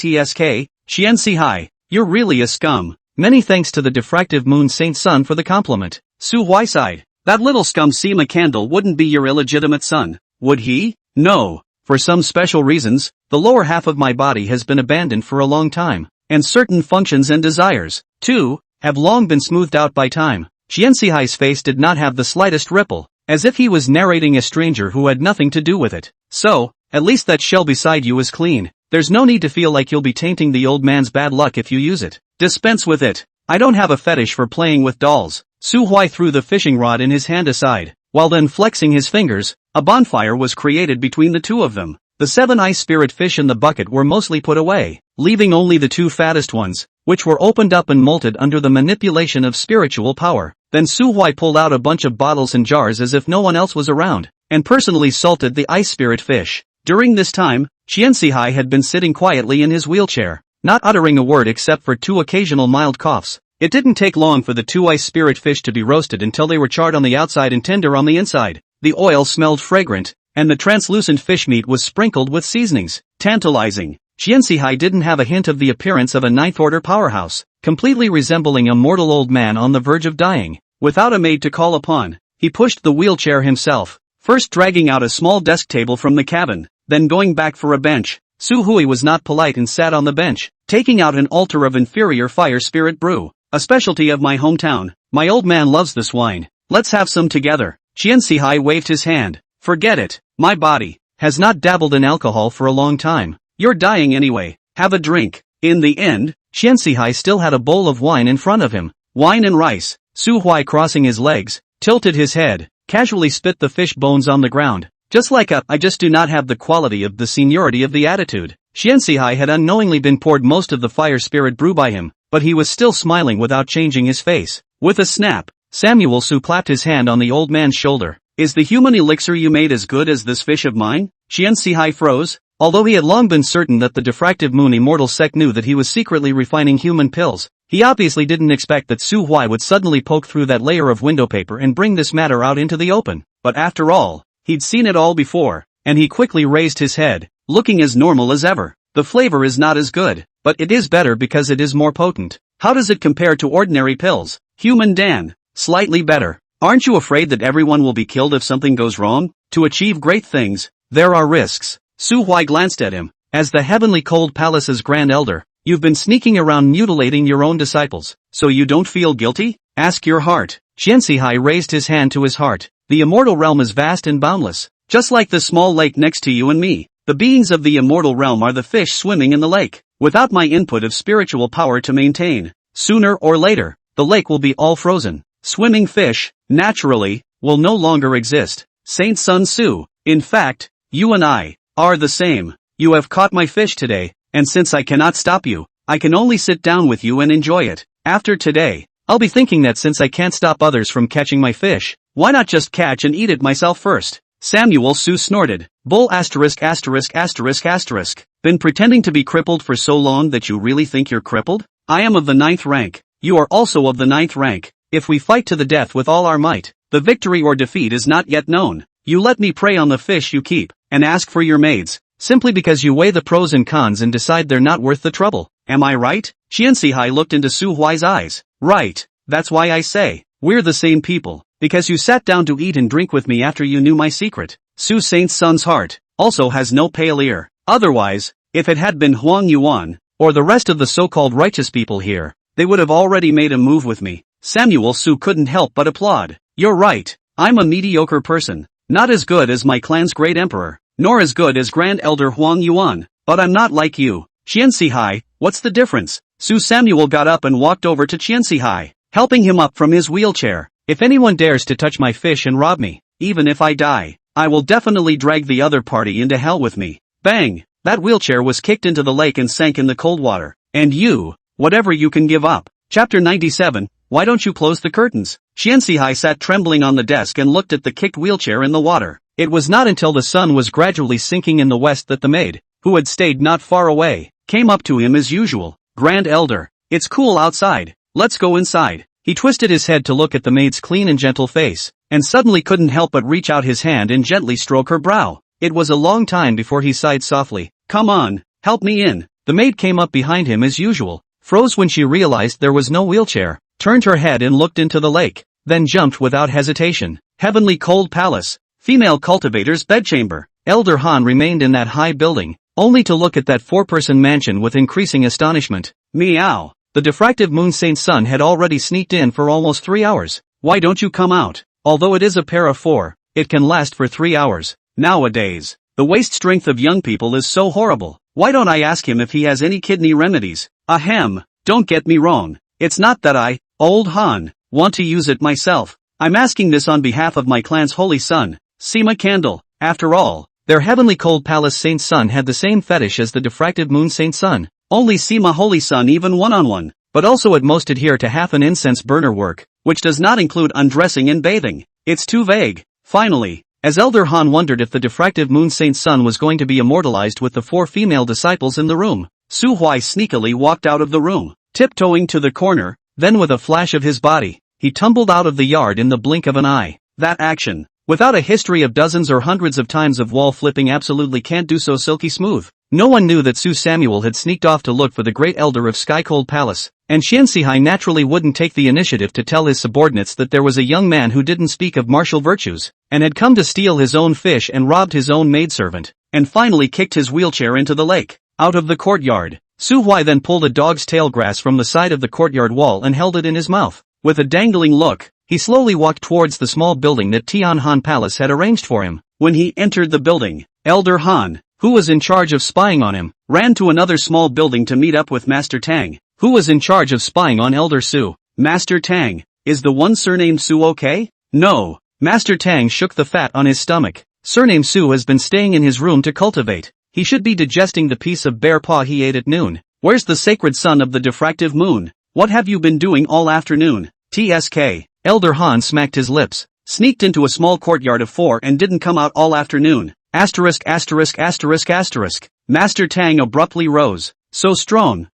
Xianxihai, you're really a scum. Many thanks to the diffractive moon Saint Sun for the compliment. Su Huai sighed. That little scum Sima Candle wouldn't be your illegitimate son, would he? No. For some special reasons, the lower half of my body has been abandoned for a long time, and certain functions and desires, too, have long been smoothed out by time. Xianxihai's face did not have the slightest ripple, as if he was narrating a stranger who had nothing to do with it. So, at least that shell beside you is clean. There's no need to feel like you'll be tainting the old man's bad luck if you use it. Dispense with it. I don't have a fetish for playing with dolls. Su Huai threw the fishing rod in his hand aside, while then flexing his fingers. A bonfire was created between the two of them. The 7 ice spirit fish in the bucket were mostly put away, leaving only the 2 fattest ones, which were opened up and molted under the manipulation of spiritual power. Then Su Huai pulled out a bunch of bottles and jars as if no one else was around, and personally salted the ice spirit fish. During this time, Xianxihai had been sitting quietly in his wheelchair, not uttering a word except for 2 occasional mild coughs. It didn't take long for the 2 ice spirit fish to be roasted until they were charred on the outside and tender on the inside. The oil smelled fragrant, and the translucent fish meat was sprinkled with seasonings. Tantalizing. Xianxihai didn't have a hint of the appearance of a ninth-order powerhouse, completely resembling a mortal old man on the verge of dying. Without a maid to call upon, he pushed the wheelchair himself, first dragging out a small desk table from the cabin, then going back for a bench. Su Hui was not polite and sat on the bench, taking out an altar of inferior fire spirit brew, a specialty of my hometown. My old man loves this wine. Let's have some together. Xianxihai waved his hand. Forget it. My body has not dabbled in alcohol for a long time. You're dying anyway. Have a drink. In the end, Xianxihai still had a bowl of wine in front of him. Wine and rice. Su Huai, crossing his legs, tilted his head, casually spit the fish bones on the ground. Just like I just do not have the quality of the seniority of the attitude. Xianxihai had unknowingly been poured most of the fire spirit brew by him, but he was still smiling without changing his face. With a snap, Samuel Su clapped his hand on the old man's shoulder. Is the human elixir you made as good as this fish of mine? Xianxihai froze. Although he had long been certain that the diffractive moon immortal sect knew that he was secretly refining human pills, he obviously didn't expect that Su Huai would suddenly poke through that layer of window paper and bring this matter out into the open. But after all, he'd seen it all before, and he quickly raised his head, looking as normal as ever. The flavor is not as good, but it is better because it is more potent. How does it compare to ordinary pills? Human Dan. Slightly better. Aren't you afraid that everyone will be killed if something goes wrong? To achieve great things, there are risks. Su Huai glanced at him. As the heavenly cold palace's grand elder, you've been sneaking around mutilating your own disciples, so you don't feel guilty? Ask your heart. Xianxihai raised his hand to his heart. The immortal realm is vast and boundless, just like the small lake next to you and me. The beings of the immortal realm are the fish swimming in the lake. Without my input of spiritual power to maintain, sooner or later, the lake will be all frozen. Swimming fish, naturally, will no longer exist. Saint Sun Tzu. In fact, you and I are the same. You have caught my fish today, and since I cannot stop you, I can only sit down with you and enjoy it. After today, I'll be thinking that since I can't stop others from catching my fish, why not just catch and eat it myself first? Samuel Su snorted. Bull ********. Been pretending to be crippled for so long that you really think you're crippled? I am of the 9th rank. You are also of the 9th rank. If we fight to the death with all our might, the victory or defeat is not yet known. You let me prey on the fish you keep, and ask for your maids, simply because you weigh the pros and cons and decide they're not worth the trouble. Am I right? Xianxihai looked into Su Huai's eyes. Right. That's why I say, we're the same people, because you sat down to eat and drink with me after you knew my secret. Su Saint Sun's heart also has no pale ear. Otherwise, if it had been Huang Yuan, or the rest of the so-called righteous people here, they would have already made a move with me. Samuel Su couldn't help but applaud. You're right. I'm a mediocre person. Not as good as my clan's great emperor, nor as good as Grand Elder Huang Yuan, but I'm not like you. Qianxihai, what's the difference? Su Samuel got up and walked over to Qianxihai, helping him up from his wheelchair. If anyone dares to touch my fish and rob me, even if I die, I will definitely drag the other party into hell with me. Bang! That wheelchair was kicked into the lake and sank in the cold water. And you, whatever you can give up. Chapter 97, why don't you close the curtains? Qianxihai sat trembling on the desk and looked at the kicked wheelchair in the water. It was not until the sun was gradually sinking in the west that the maid, who had stayed not far away, came up to him as usual. Grand Elder, it's cool outside, let's go inside. He twisted his head to look at the maid's clean and gentle face, and suddenly couldn't help but reach out his hand and gently stroke her brow. It was a long time before he sighed softly. Come on, help me in. The maid came up behind him as usual, froze when she realized there was no wheelchair, turned her head and looked into the lake, then jumped without hesitation. Heavenly Cold Palace, Female Cultivator's Bedchamber. Elder Han remained in that high building, only to look at that four-person mansion with increasing astonishment. Meow. The diffractive moon Saint Sun had already sneaked in for almost 3 hours. Why don't you come out? Although it is a pair of 4, it can last for 3 hours. Nowadays, the waist strength of young people is so horrible. Why don't I ask him if he has any kidney remedies? Ahem, don't get me wrong. It's not that I, old Han, want to use it myself. I'm asking this on behalf of my clan's holy son, Sima Candle. After all, their heavenly cold palace Saint Sun had the same fetish as the diffractive moon Saint Sun. Only Sima Holy Sun even one-on-one, but also at most adhere to half an incense burner work, which does not include undressing and bathing. It's too vague. Finally, as Elder Han wondered if the diffractive moon Saint Sun was going to be immortalized with the 4 female disciples in the room, Su Huai sneakily walked out of the room, tiptoeing to the corner, then with a flash of his body, he tumbled out of the yard in the blink of an eye. That action, without a history of dozens or hundreds of times of wall flipping, absolutely can't do so silky smooth. No one knew that Su Samuel had sneaked off to look for the great elder of Sky Cold Palace, and Qianxihai naturally wouldn't take the initiative to tell his subordinates that there was a young man who didn't speak of martial virtues, and had come to steal his own fish and robbed his own maidservant, and finally kicked his wheelchair into the lake. Out of the courtyard, Su Huai then pulled a dog's tail grass from the side of the courtyard wall and held it in his mouth. With a dangling look, he slowly walked towards the small building that Tianhan Palace had arranged for him. When he entered the building, Elder Han, who was in charge of spying on him, ran to another small building to meet up with Master Tang, who was in charge of spying on Elder Su. Master Tang, is the one surnamed Su okay? No. Master Tang shook the fat on his stomach. Surname Su has been staying in his room to cultivate. He should be digesting the piece of bear paw he ate at noon. Where's the sacred son of the diffractive moon? What have you been doing all afternoon? TSK. Elder Han smacked his lips, sneaked into a small courtyard of 4 and didn't come out all afternoon. Asterisk asterisk asterisk asterisk. Master Tang abruptly rose. So strong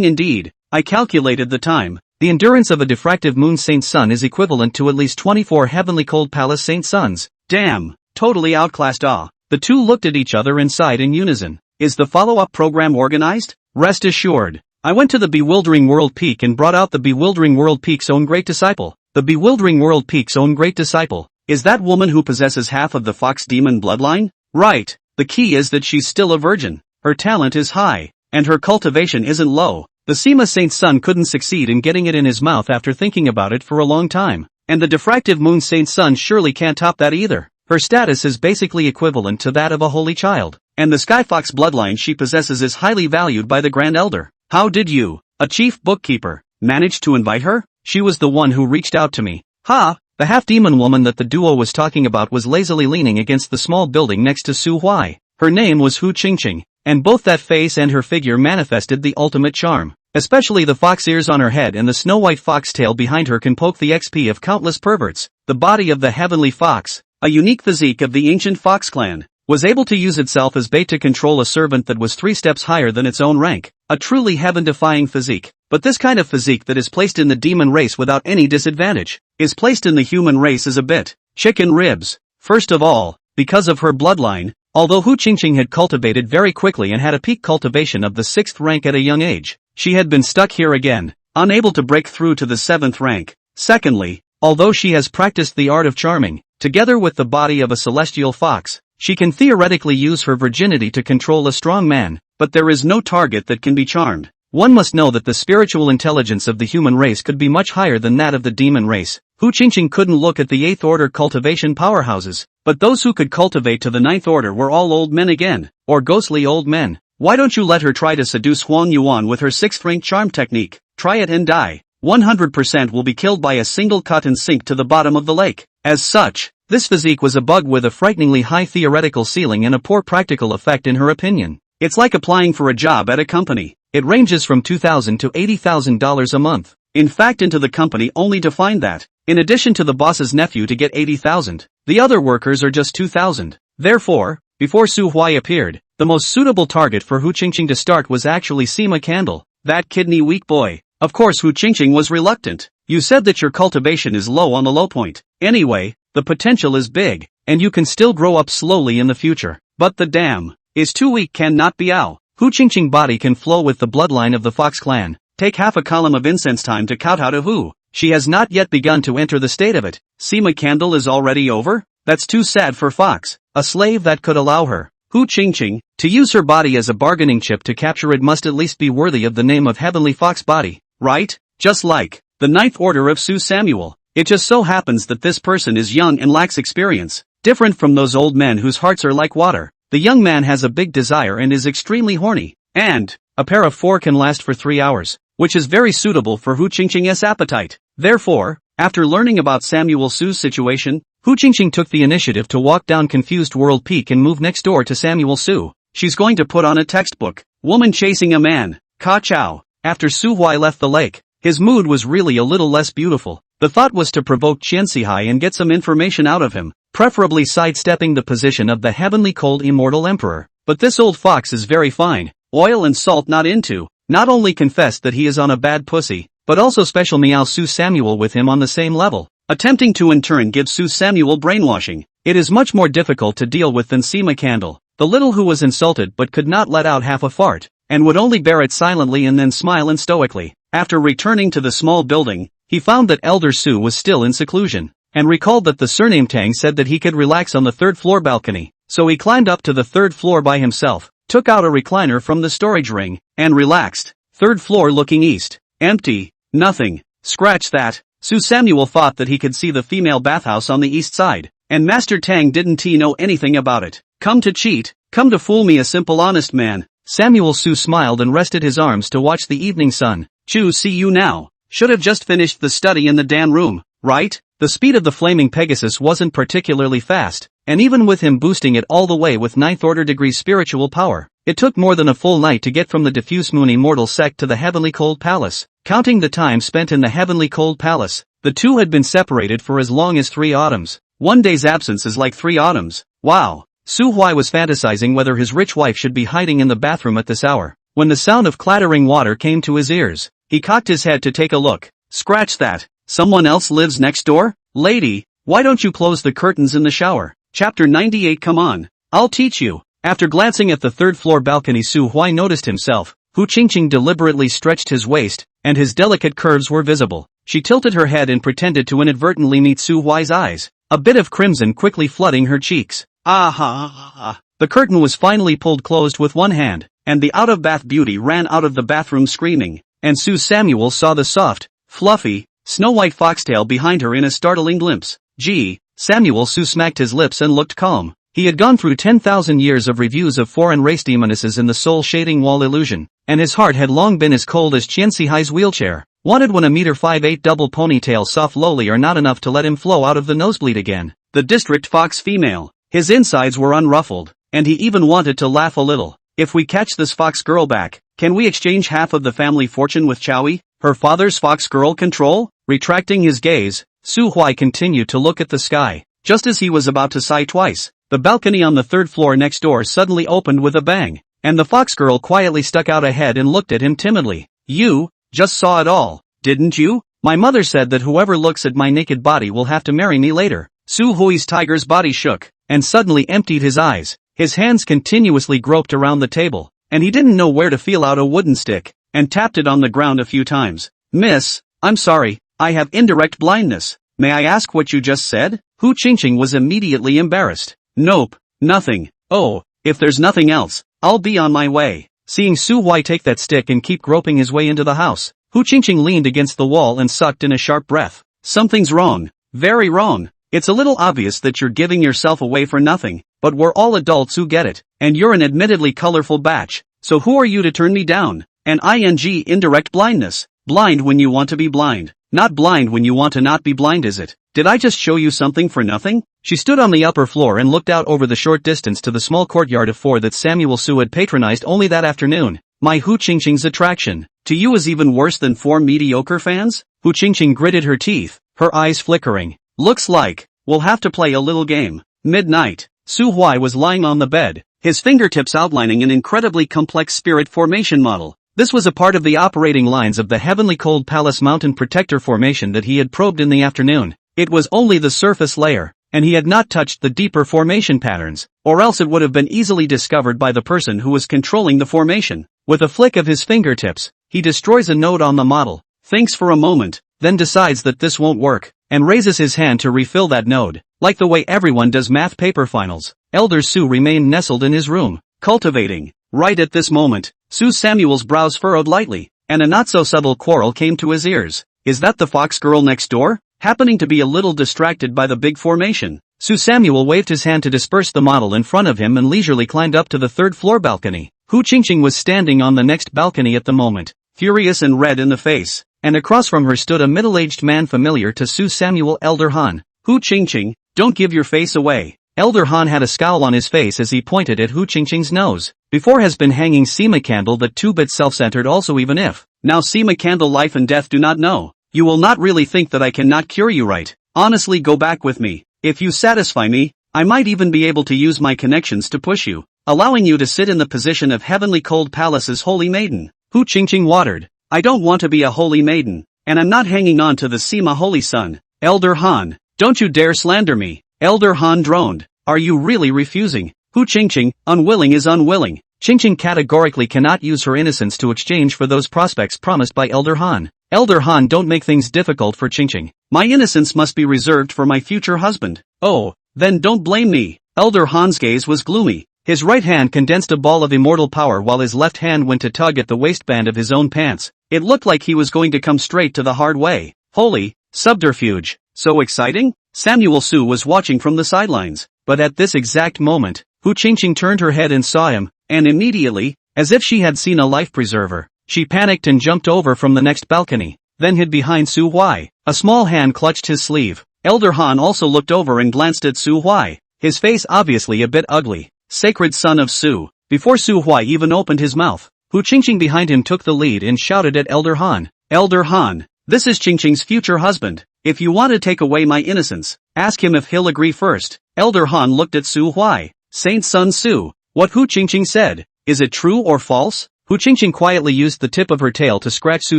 indeed. I calculated the time. The endurance of a diffractive moon Saint Sun is equivalent to at least 24 heavenly cold palace Saint Suns. Damn, totally outclassed. The two looked at each other and sighed in unison. Is the follow-up program organized? Rest assured. I went to the Bewildering World Peak and brought out the Bewildering World Peak's own great disciple. The Bewildering World Peak's own great disciple. Is that woman who possesses half of the fox demon bloodline? Right. The key is that she's still a virgin. Her talent is high, and her cultivation isn't low. The Sima Saint Sun couldn't succeed in getting it in his mouth after thinking about it for a long time. And the diffractive moon Saint Sun surely can't top that either. Her status is basically equivalent to that of a holy child. And the Skyfox bloodline she possesses is highly valued by the Grand Elder. How did you, a chief bookkeeper, manage to invite her? She was the one who reached out to me. Ha! The half-demon woman that the duo was talking about was lazily leaning against the small building next to Su Huai. Her name was Hu Qingqing, and both that face and her figure manifested the ultimate charm. Especially the fox ears on her head and the snow-white foxtail behind her can poke the XP of countless perverts. The body of the heavenly fox, a unique physique of the ancient fox clan, was able to use itself as bait to control a servant that was 3 steps higher than its own rank. A truly heaven-defying physique. But this kind of physique that is placed in the demon race without any disadvantage, is placed in the human race as a bit. Chicken ribs. First of all, because of her bloodline, although Hu Qingqing had cultivated very quickly and had a peak cultivation of the 6th rank at a young age, she had been stuck here again, unable to break through to the 7th rank. Secondly, although she has practiced the art of charming, together with the body of a celestial fox, she can theoretically use her virginity to control a strong man, but there is no target that can be charmed. One must know that the spiritual intelligence of the human race could be much higher than that of the demon race. Hu Qingqing couldn't look at the 8th order cultivation powerhouses, but those who could cultivate to the 9th order were all old men again, or ghostly old men. Why don't you let her try to seduce Huang Yuan with her 6th rank charm technique? Try it and die. 100% will be killed by a single cut and sink to the bottom of the lake. As such, this physique was a bug with a frighteningly high theoretical ceiling and a poor practical effect in her opinion. It's like applying for a job at a company. It ranges from $2,000 to $80,000 a month. In fact, into the company only to find that, in addition to the boss's nephew to get $80,000, the other workers are just $2,000. Therefore, before Su Huai appeared, the most suitable target for Hu Qingqing to start was actually Sima Candle, that kidney-weak boy. Of course Hu Qingqing was reluctant. You said that your cultivation is low on the low point. Anyway, the potential is big, and you can still grow up slowly in the future. But the dam is too weak, cannot be out. Hu Qingqing body can flow with the bloodline of the Fox clan. Take half a column of incense time to kowtow to Hu. She has not yet begun to enter the state of it. Sima Candle is already over? That's too sad for Fox, a slave that could allow her, Hu Qingqing, to use her body as a bargaining chip to capture it must at least be worthy of the name of Heavenly Fox body, right? Just like the 9th order of Su Samuel. It just so happens that this person is young and lacks experience, different from those old men whose hearts are like water. The young man has a big desire and is extremely horny, and a pair of 4 can last for 3 hours, which is very suitable for Hu Qingqing's appetite. Therefore, after learning about Samuel Su's situation, Hu Qingqing took the initiative to walk down Confused World Peak and move next door to Samuel Su. She's going to put on a textbook, Woman Chasing a Man, Ka Chow. After Su Huai left the lake, his mood was really a little less beautiful. The thought was to provoke Qian Sihai and get some information out of him, preferably sidestepping the position of the heavenly cold immortal emperor. But this old fox is very fine, oil and salt not into, not only confessed that he is on a bad pussy, but also special meow Su Samuel with him on the same level, attempting to in turn give Su Samuel brainwashing. It is much more difficult to deal with than Sima Candle, the little who was insulted but could not let out half a fart, and would only bear it silently and then smile and stoically. After returning to the small building, he found that Elder Su was still in seclusion, and recalled that the surname Tang said that he could relax on the 3rd floor balcony, so he climbed up to the 3rd floor by himself, took out a recliner from the storage ring, and relaxed. 3rd floor looking east. Empty. Nothing. Scratch that. Su Samuel thought that he could see the female bathhouse on the east side, and Master Tang didn't know anything about it. Come to cheat, come to fool me, a simple honest man. Samuel Su smiled and rested his arms to watch the evening sun. Chu, see you now. Should have just finished the study in the Dan room, right? The speed of the flaming Pegasus wasn't particularly fast, and even with him boosting it all the way with 9th order degree spiritual power, it took more than a full night to get from the diffuse moon immortal sect to the Heavenly Cold Palace. Counting the time spent in the Heavenly Cold Palace, the two had been separated for as long as 3 autumns. 1 day's absence is like 3 autumns. Wow. Su Huai was fantasizing whether his rich wife should be hiding in the bathroom at this hour, when the sound of clattering water came to his ears. He cocked his head to take a look. Scratch that. Someone else lives next door? Lady, why don't you close the curtains in the shower? Chapter 98. Come on. I'll teach you. After glancing at the 3rd floor balcony, Su Huai noticed himself. Hu Qingqing deliberately stretched his waist, and his delicate curves were visible. She tilted her head and pretended to inadvertently meet Su Huai's eyes, a bit of crimson quickly flooding her cheeks. Ah. The curtain was finally pulled closed with one hand, and the out-of-bath beauty ran out of the bathroom screaming, and Su Samuel saw the soft, fluffy, snow-white foxtail behind her in a startling glimpse. Gee, Samuel Su smacked his lips and looked calm. He had gone through 10,000 years of reviews of foreign race demonesses in the soul-shading wall illusion, and his heart had long been as cold as Qian Sihai's wheelchair. Wanted when a 1.58 double ponytail soft lowly are not enough to let him flow out of the nosebleed again. The district fox female. His insides were unruffled, and he even wanted to laugh a little. If we catch this fox girl back, can we exchange half of the family fortune with Chowie, her father's fox girl control? Retracting his gaze, Su Huai continued to look at the sky. Just as he was about to sigh twice, the balcony on the 3rd floor next door suddenly opened with a bang, and the fox girl quietly stuck out a head and looked at him timidly. You just saw it all, didn't you? My mother said that whoever looks at my naked body will have to marry me later. Su Hui's tiger's body shook, and suddenly emptied his eyes. His hands continuously groped around the table, and he didn't know where to feel out a wooden stick, and tapped it on the ground a few times. Miss, I'm sorry, I have indirect blindness. May I ask what you just said? Hu Qingqing was immediately embarrassed. Nope, nothing. Oh, if there's nothing else, I'll be on my way. Seeing Su Huai take that stick and keep groping his way into the house, Hu Qingqing leaned against the wall and sucked in a sharp breath. Something's wrong. Very wrong. It's a little obvious that you're giving yourself away for nothing, but we're all adults who get it, and you're an admittedly colorful batch. So who are you to turn me down? An indirect blindness. Blind when you want to be blind. Not blind when you want to not be blind, is it? Did I just show you something for nothing? She stood on the upper floor and looked out over the short distance to the small courtyard of 4 that Samuel Su had patronized only that afternoon. My Hu Qingqing's attraction to you is even worse than 4 mediocre fans? Hu Qingqing gritted her teeth, her eyes flickering. Looks like we'll have to play a little game. Midnight. Su Huai was lying on the bed, his fingertips outlining an incredibly complex spirit formation model. This was a part of the operating lines of the Heavenly Cold Palace Mountain Protector formation that he had probed in the afternoon. It was only the surface layer, and he had not touched the deeper formation patterns, or else it would have been easily discovered by the person who was controlling the formation. With a flick of his fingertips, he destroys a node on the model, thinks for a moment, then decides that this won't work, and raises his hand to refill that node. Like the way everyone does math paper finals, Elder Su remained nestled in his room, cultivating. Right at this moment, Su Samuel's brows furrowed lightly, and a not-so-subtle quarrel came to his ears. Is that the fox girl next door? Happening to be a little distracted by the big formation, Su Samuel waved his hand to disperse the model in front of him and leisurely climbed up to the third-floor balcony. Hu Qingqing was standing on the next balcony at the moment, furious and red in the face, and across from her stood a middle-aged man familiar to Su Samuel, Elder Han. Hu Qingqing, don't give your face away. Elder Han had a scowl on his face as he pointed at Hu Qingqing's nose. Before has been hanging Sima Candle that 2-bit self-centered also even if. Now Sima Candle life and death do not know. You will not really think that I cannot cure you, right? Honestly, go back with me. If you satisfy me, I might even be able to use my connections to push you, allowing you to sit in the position of Heavenly Cold Palace's holy maiden. Hu Qingqing watered. I don't want to be a holy maiden, and I'm not hanging on to the Sima holy son. Elder Han, don't you dare slander me. Elder Han droned. Are you really refusing? Hu Qingqing, unwilling is unwilling. Qingqing categorically cannot use her innocence to exchange for those prospects promised by Elder Han. Elder Han, don't make things difficult for Qingqing. My innocence must be reserved for my future husband. Oh, then don't blame me. Elder Han's gaze was gloomy. His right hand condensed a ball of immortal power while his left hand went to tug at the waistband of his own pants. It looked like he was going to come straight to the hard way. Holy subterfuge. So exciting? Samuel Su was watching from the sidelines, but at this exact moment, Hu Qingqing turned her head and saw him, and immediately, as if she had seen a life preserver, she panicked and jumped over from the next balcony, then hid behind Su Huai. A small hand clutched his sleeve. Elder Han also looked over and glanced at Su Huai, his face obviously a bit ugly. Sacred son of Su. Before Su Huai even opened his mouth, Hu Qingqing behind him took the lead and shouted at Elder Han. Elder Han, this is Qingqing's future husband. If you want to take away my innocence, ask him if he'll agree first. Elder Han looked at Su Huai. Saint Sun Su, what Hu Qingqing said, is it true or false? Hu Qingqing quietly used the tip of her tail to scratch Su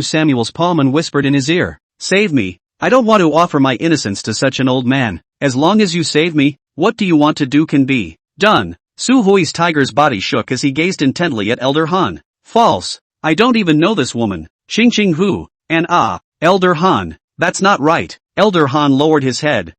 Samuel's palm and whispered in his ear. Save me. I don't want to offer my innocence to such an old man. As long as you save me, what do you want to do can be done. Su Hui's tiger's body shook as he gazed intently at Elder Han. False. I don't even know this woman. Qingqing Hu. And Elder Han. That's not right. Elder Han lowered his head.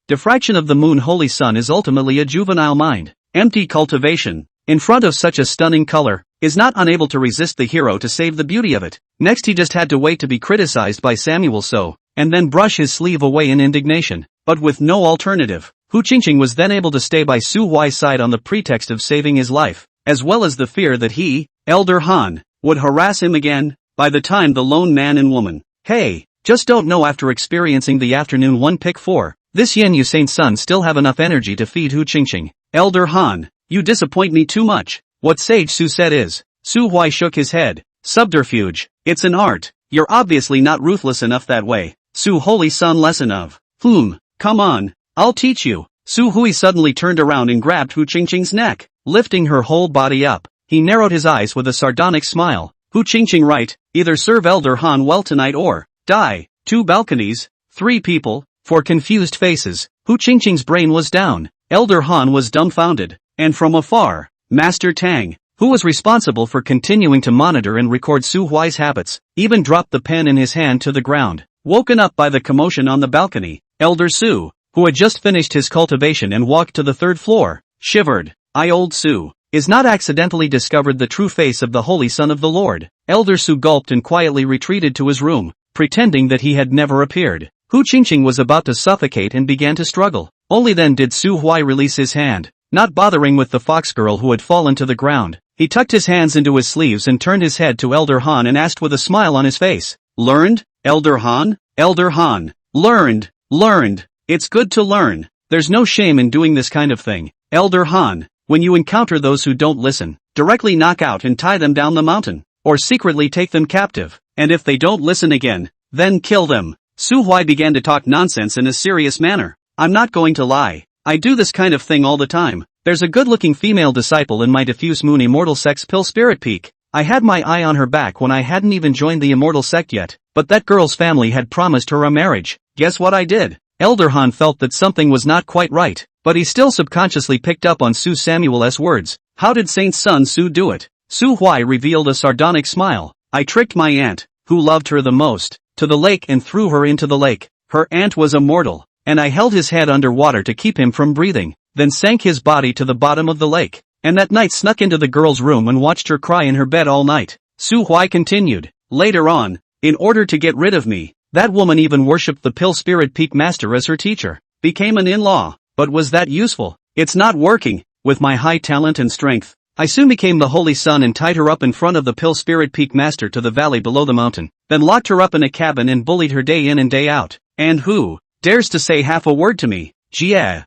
Diffraction of the moon holy sun is ultimately a juvenile mind. Empty cultivation, in front of such a stunning color, is not unable to resist the hero to save the beauty of it. Next he just had to wait to be criticized by Samuel So, and then brush his sleeve away in indignation, but with no alternative. Hu Qingqing was then able to stay by Su Huai's side on the pretext of saving his life, as well as the fear that he, Elder Han, would harass him again, by the time the lone man and woman. Hey, just don't know after experiencing the afternoon 1 pick 4. This Yen Yu Saint Sun still have enough energy to feed Hu Qingqing. Elder Han, you disappoint me too much. What Sage Su said is. Su Huai shook his head. Subterfuge. It's an art. You're obviously not ruthless enough that way. Su Holy Sun lesson of. Come on. I'll teach you. Su Hui suddenly turned around and grabbed Hu Qingqing's neck, lifting her whole body up. He narrowed his eyes with a sardonic smile. Hu Qingqing right, either serve Elder Han well tonight or die. 2 balconies, 3 people, 4 confused faces. Hu Qingqing's brain was down. Elder Han was dumbfounded. And from afar, Master Tang, who was responsible for continuing to monitor and record Su Huai's habits, even dropped the pen in his hand to the ground. Woken up by the commotion on the balcony, Elder Su, who had just finished his cultivation and walked to the 3rd floor, shivered. Old Su is not accidentally discovered the true face of the Holy Son of the Lord. Elder Su gulped and quietly retreated to his room, pretending that he had never appeared. Hu Qingqing was about to suffocate and began to struggle. Only then did Su Huai release his hand, not bothering with the fox girl who had fallen to the ground. He tucked his hands into his sleeves and turned his head to Elder Han and asked with a smile on his face. Learned, Elder Han? Elder Han. Learned. It's good to learn. There's no shame in doing this kind of thing. Elder Han, when you encounter those who don't listen, directly knock out and tie them down the mountain, or secretly take them captive, and if they don't listen again, then kill them. Su Huai began to talk nonsense in a serious manner. I'm not going to lie. I do this kind of thing all the time. There's a good-looking female disciple in my diffuse moon immortal sect's pill spirit peak. I had my eye on her back when I hadn't even joined the immortal sect yet, but that girl's family had promised her a marriage. Guess what I did? Elder Han felt that something was not quite right, but he still subconsciously picked up on Su Samuel's words. How did Saint Sun Su do it? Su Huai revealed a sardonic smile. I tricked my aunt, who loved her the most, to the lake and threw her into the lake. Her aunt was immortal, and I held his head under water to keep him from breathing, then sank his body to the bottom of the lake, and that night snuck into the girl's room and watched her cry in her bed all night. Su Huai continued. Later on, in order to get rid of me, that woman even worshipped the Pill Spirit Peak Master as her teacher, became an in-law. But was that useful? It's not working. With my high talent and strength, I soon became the Holy Sun and tied her up in front of the Pill Spirit Peak Master to the valley below the mountain, then locked her up in a cabin and bullied her day in and day out. And who dares to say half a word to me? Jia.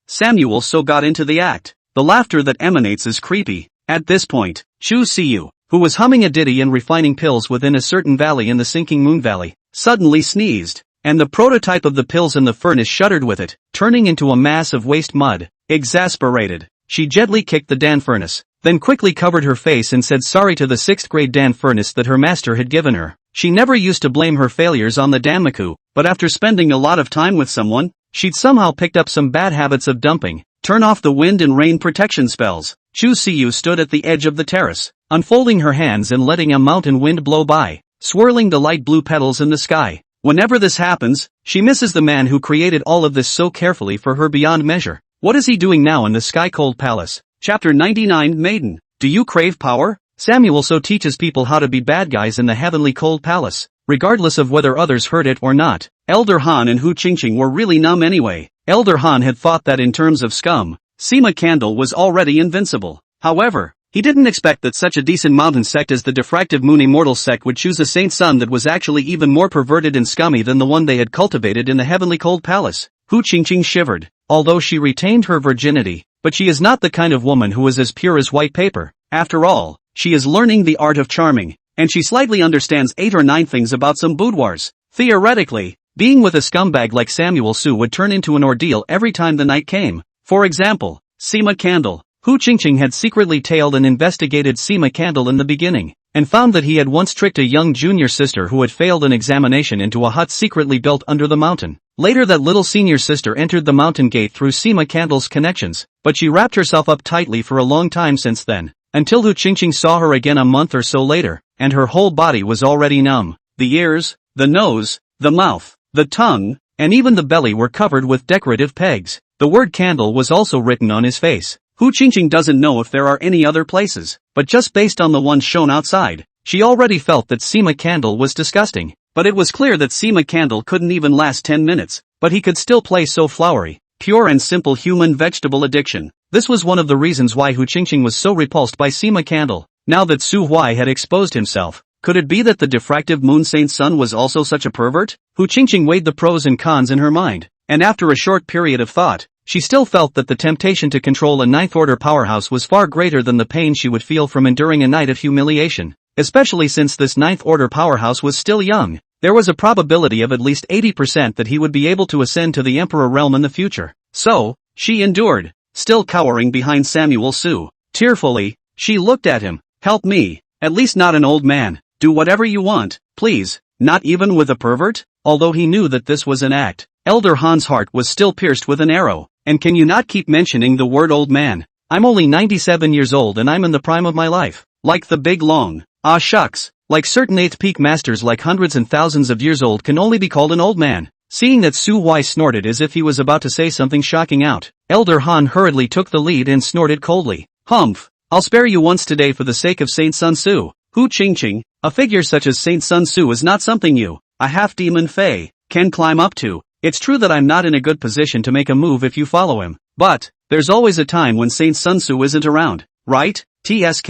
Samuel so got into the act. The laughter that emanates is creepy. At this point, Chu Siu, who was humming a ditty and refining pills within a certain valley in the sinking moon valley, suddenly sneezed, and the prototype of the pills in the furnace shuddered with it, turning into a mass of waste mud. Exasperated, she gently kicked the Dan furnace, then quickly covered her face and said sorry to the 6th grade Dan furnace that her master had given her. She never used to blame her failures on the Danmaku, but after spending a lot of time with someone, she'd somehow picked up some bad habits of dumping. Turn off the wind and rain protection spells. Chu Siu stood at the edge of the terrace, unfolding her hands and letting a mountain wind blow by, swirling the light blue petals in the sky. Whenever this happens, she misses the man who created all of this so carefully for her beyond measure. What is he doing now in the sky-cold palace? Chapter 99 Maiden. Do you crave power? Samuel so teaches people how to be bad guys in the heavenly cold palace, regardless of whether others heard it or not. Elder Han and Hu Qingqing were really numb anyway. Elder Han had thought that in terms of scum, Sima Candle was already invincible. However, he didn't expect that such a decent mountain sect as the Diffractive Moon Immortal sect would choose a Saint Sun that was actually even more perverted and scummy than the one they had cultivated in the heavenly cold palace. Hu Qingqing shivered. Although she retained her virginity, but she is not the kind of woman who is as pure as white paper. After all, she is learning the art of charming, and she slightly understands 8 or 9 things about some boudoirs. Theoretically, being with a scumbag like Samuel Su would turn into an ordeal every time the night came. For example, Sima Candle. Hu Qingqing had secretly tailed and investigated Sima Candle in the beginning, and found that he had once tricked a young junior sister who had failed an examination into a hut secretly built under the mountain. Later that little senior sister entered the mountain gate through Sima Candle's connections, but she wrapped herself up tightly for a long time since then, until Hu Qingqing saw her again a month or so later, and her whole body was already numb. The ears, the nose, the mouth, the tongue, and even the belly were covered with decorative pegs. The word candle was also written on his face. Hu Qingqing doesn't know if there are any other places, but just based on the ones shown outside, she already felt that Sima Candle was disgusting. But it was clear that Sima Candle couldn't even last 10 minutes, but he could still play so flowery. Pure and simple human-vegetable addiction. This was one of the reasons why Hu Qingqing was so repulsed by Sima Candle. Now that Su Huai had exposed himself, could it be that the diffractive moon Saint Sun was also such a pervert? Hu Qingqing weighed the pros and cons in her mind, and after a short period of thought, she still felt that the temptation to control a ninth-order powerhouse was far greater than the pain she would feel from enduring a night of humiliation. Especially since this ninth-order powerhouse was still young, there was a probability of at least 80% that he would be able to ascend to the Emperor realm in the future. So, she endured, still cowering behind Samuel Su. Tearfully, she looked at him. Help me, at least not an old man. Do whatever you want, please, not even with a pervert? Although he knew that this was an act, Elder Han's heart was still pierced with an arrow. And can you not keep mentioning the word old man? I'm only 97 years old and I'm in the prime of my life. Like the big long. Ah shucks, like certain 8th peak masters like hundreds and thousands of years old can only be called an old man. Seeing that Su Huai snorted as if he was about to say something shocking out, Elder Han hurriedly took the lead and snorted coldly. Humph, I'll spare you once today for the sake of Saint Sun Su. Hu Qingqing, a figure such as Saint Sun Su is not something you, a half-demon fae, can climb up to. It's true that I'm not in a good position to make a move if you follow him, but there's always a time when Saint Sun Tzu isn't around, right? TSK.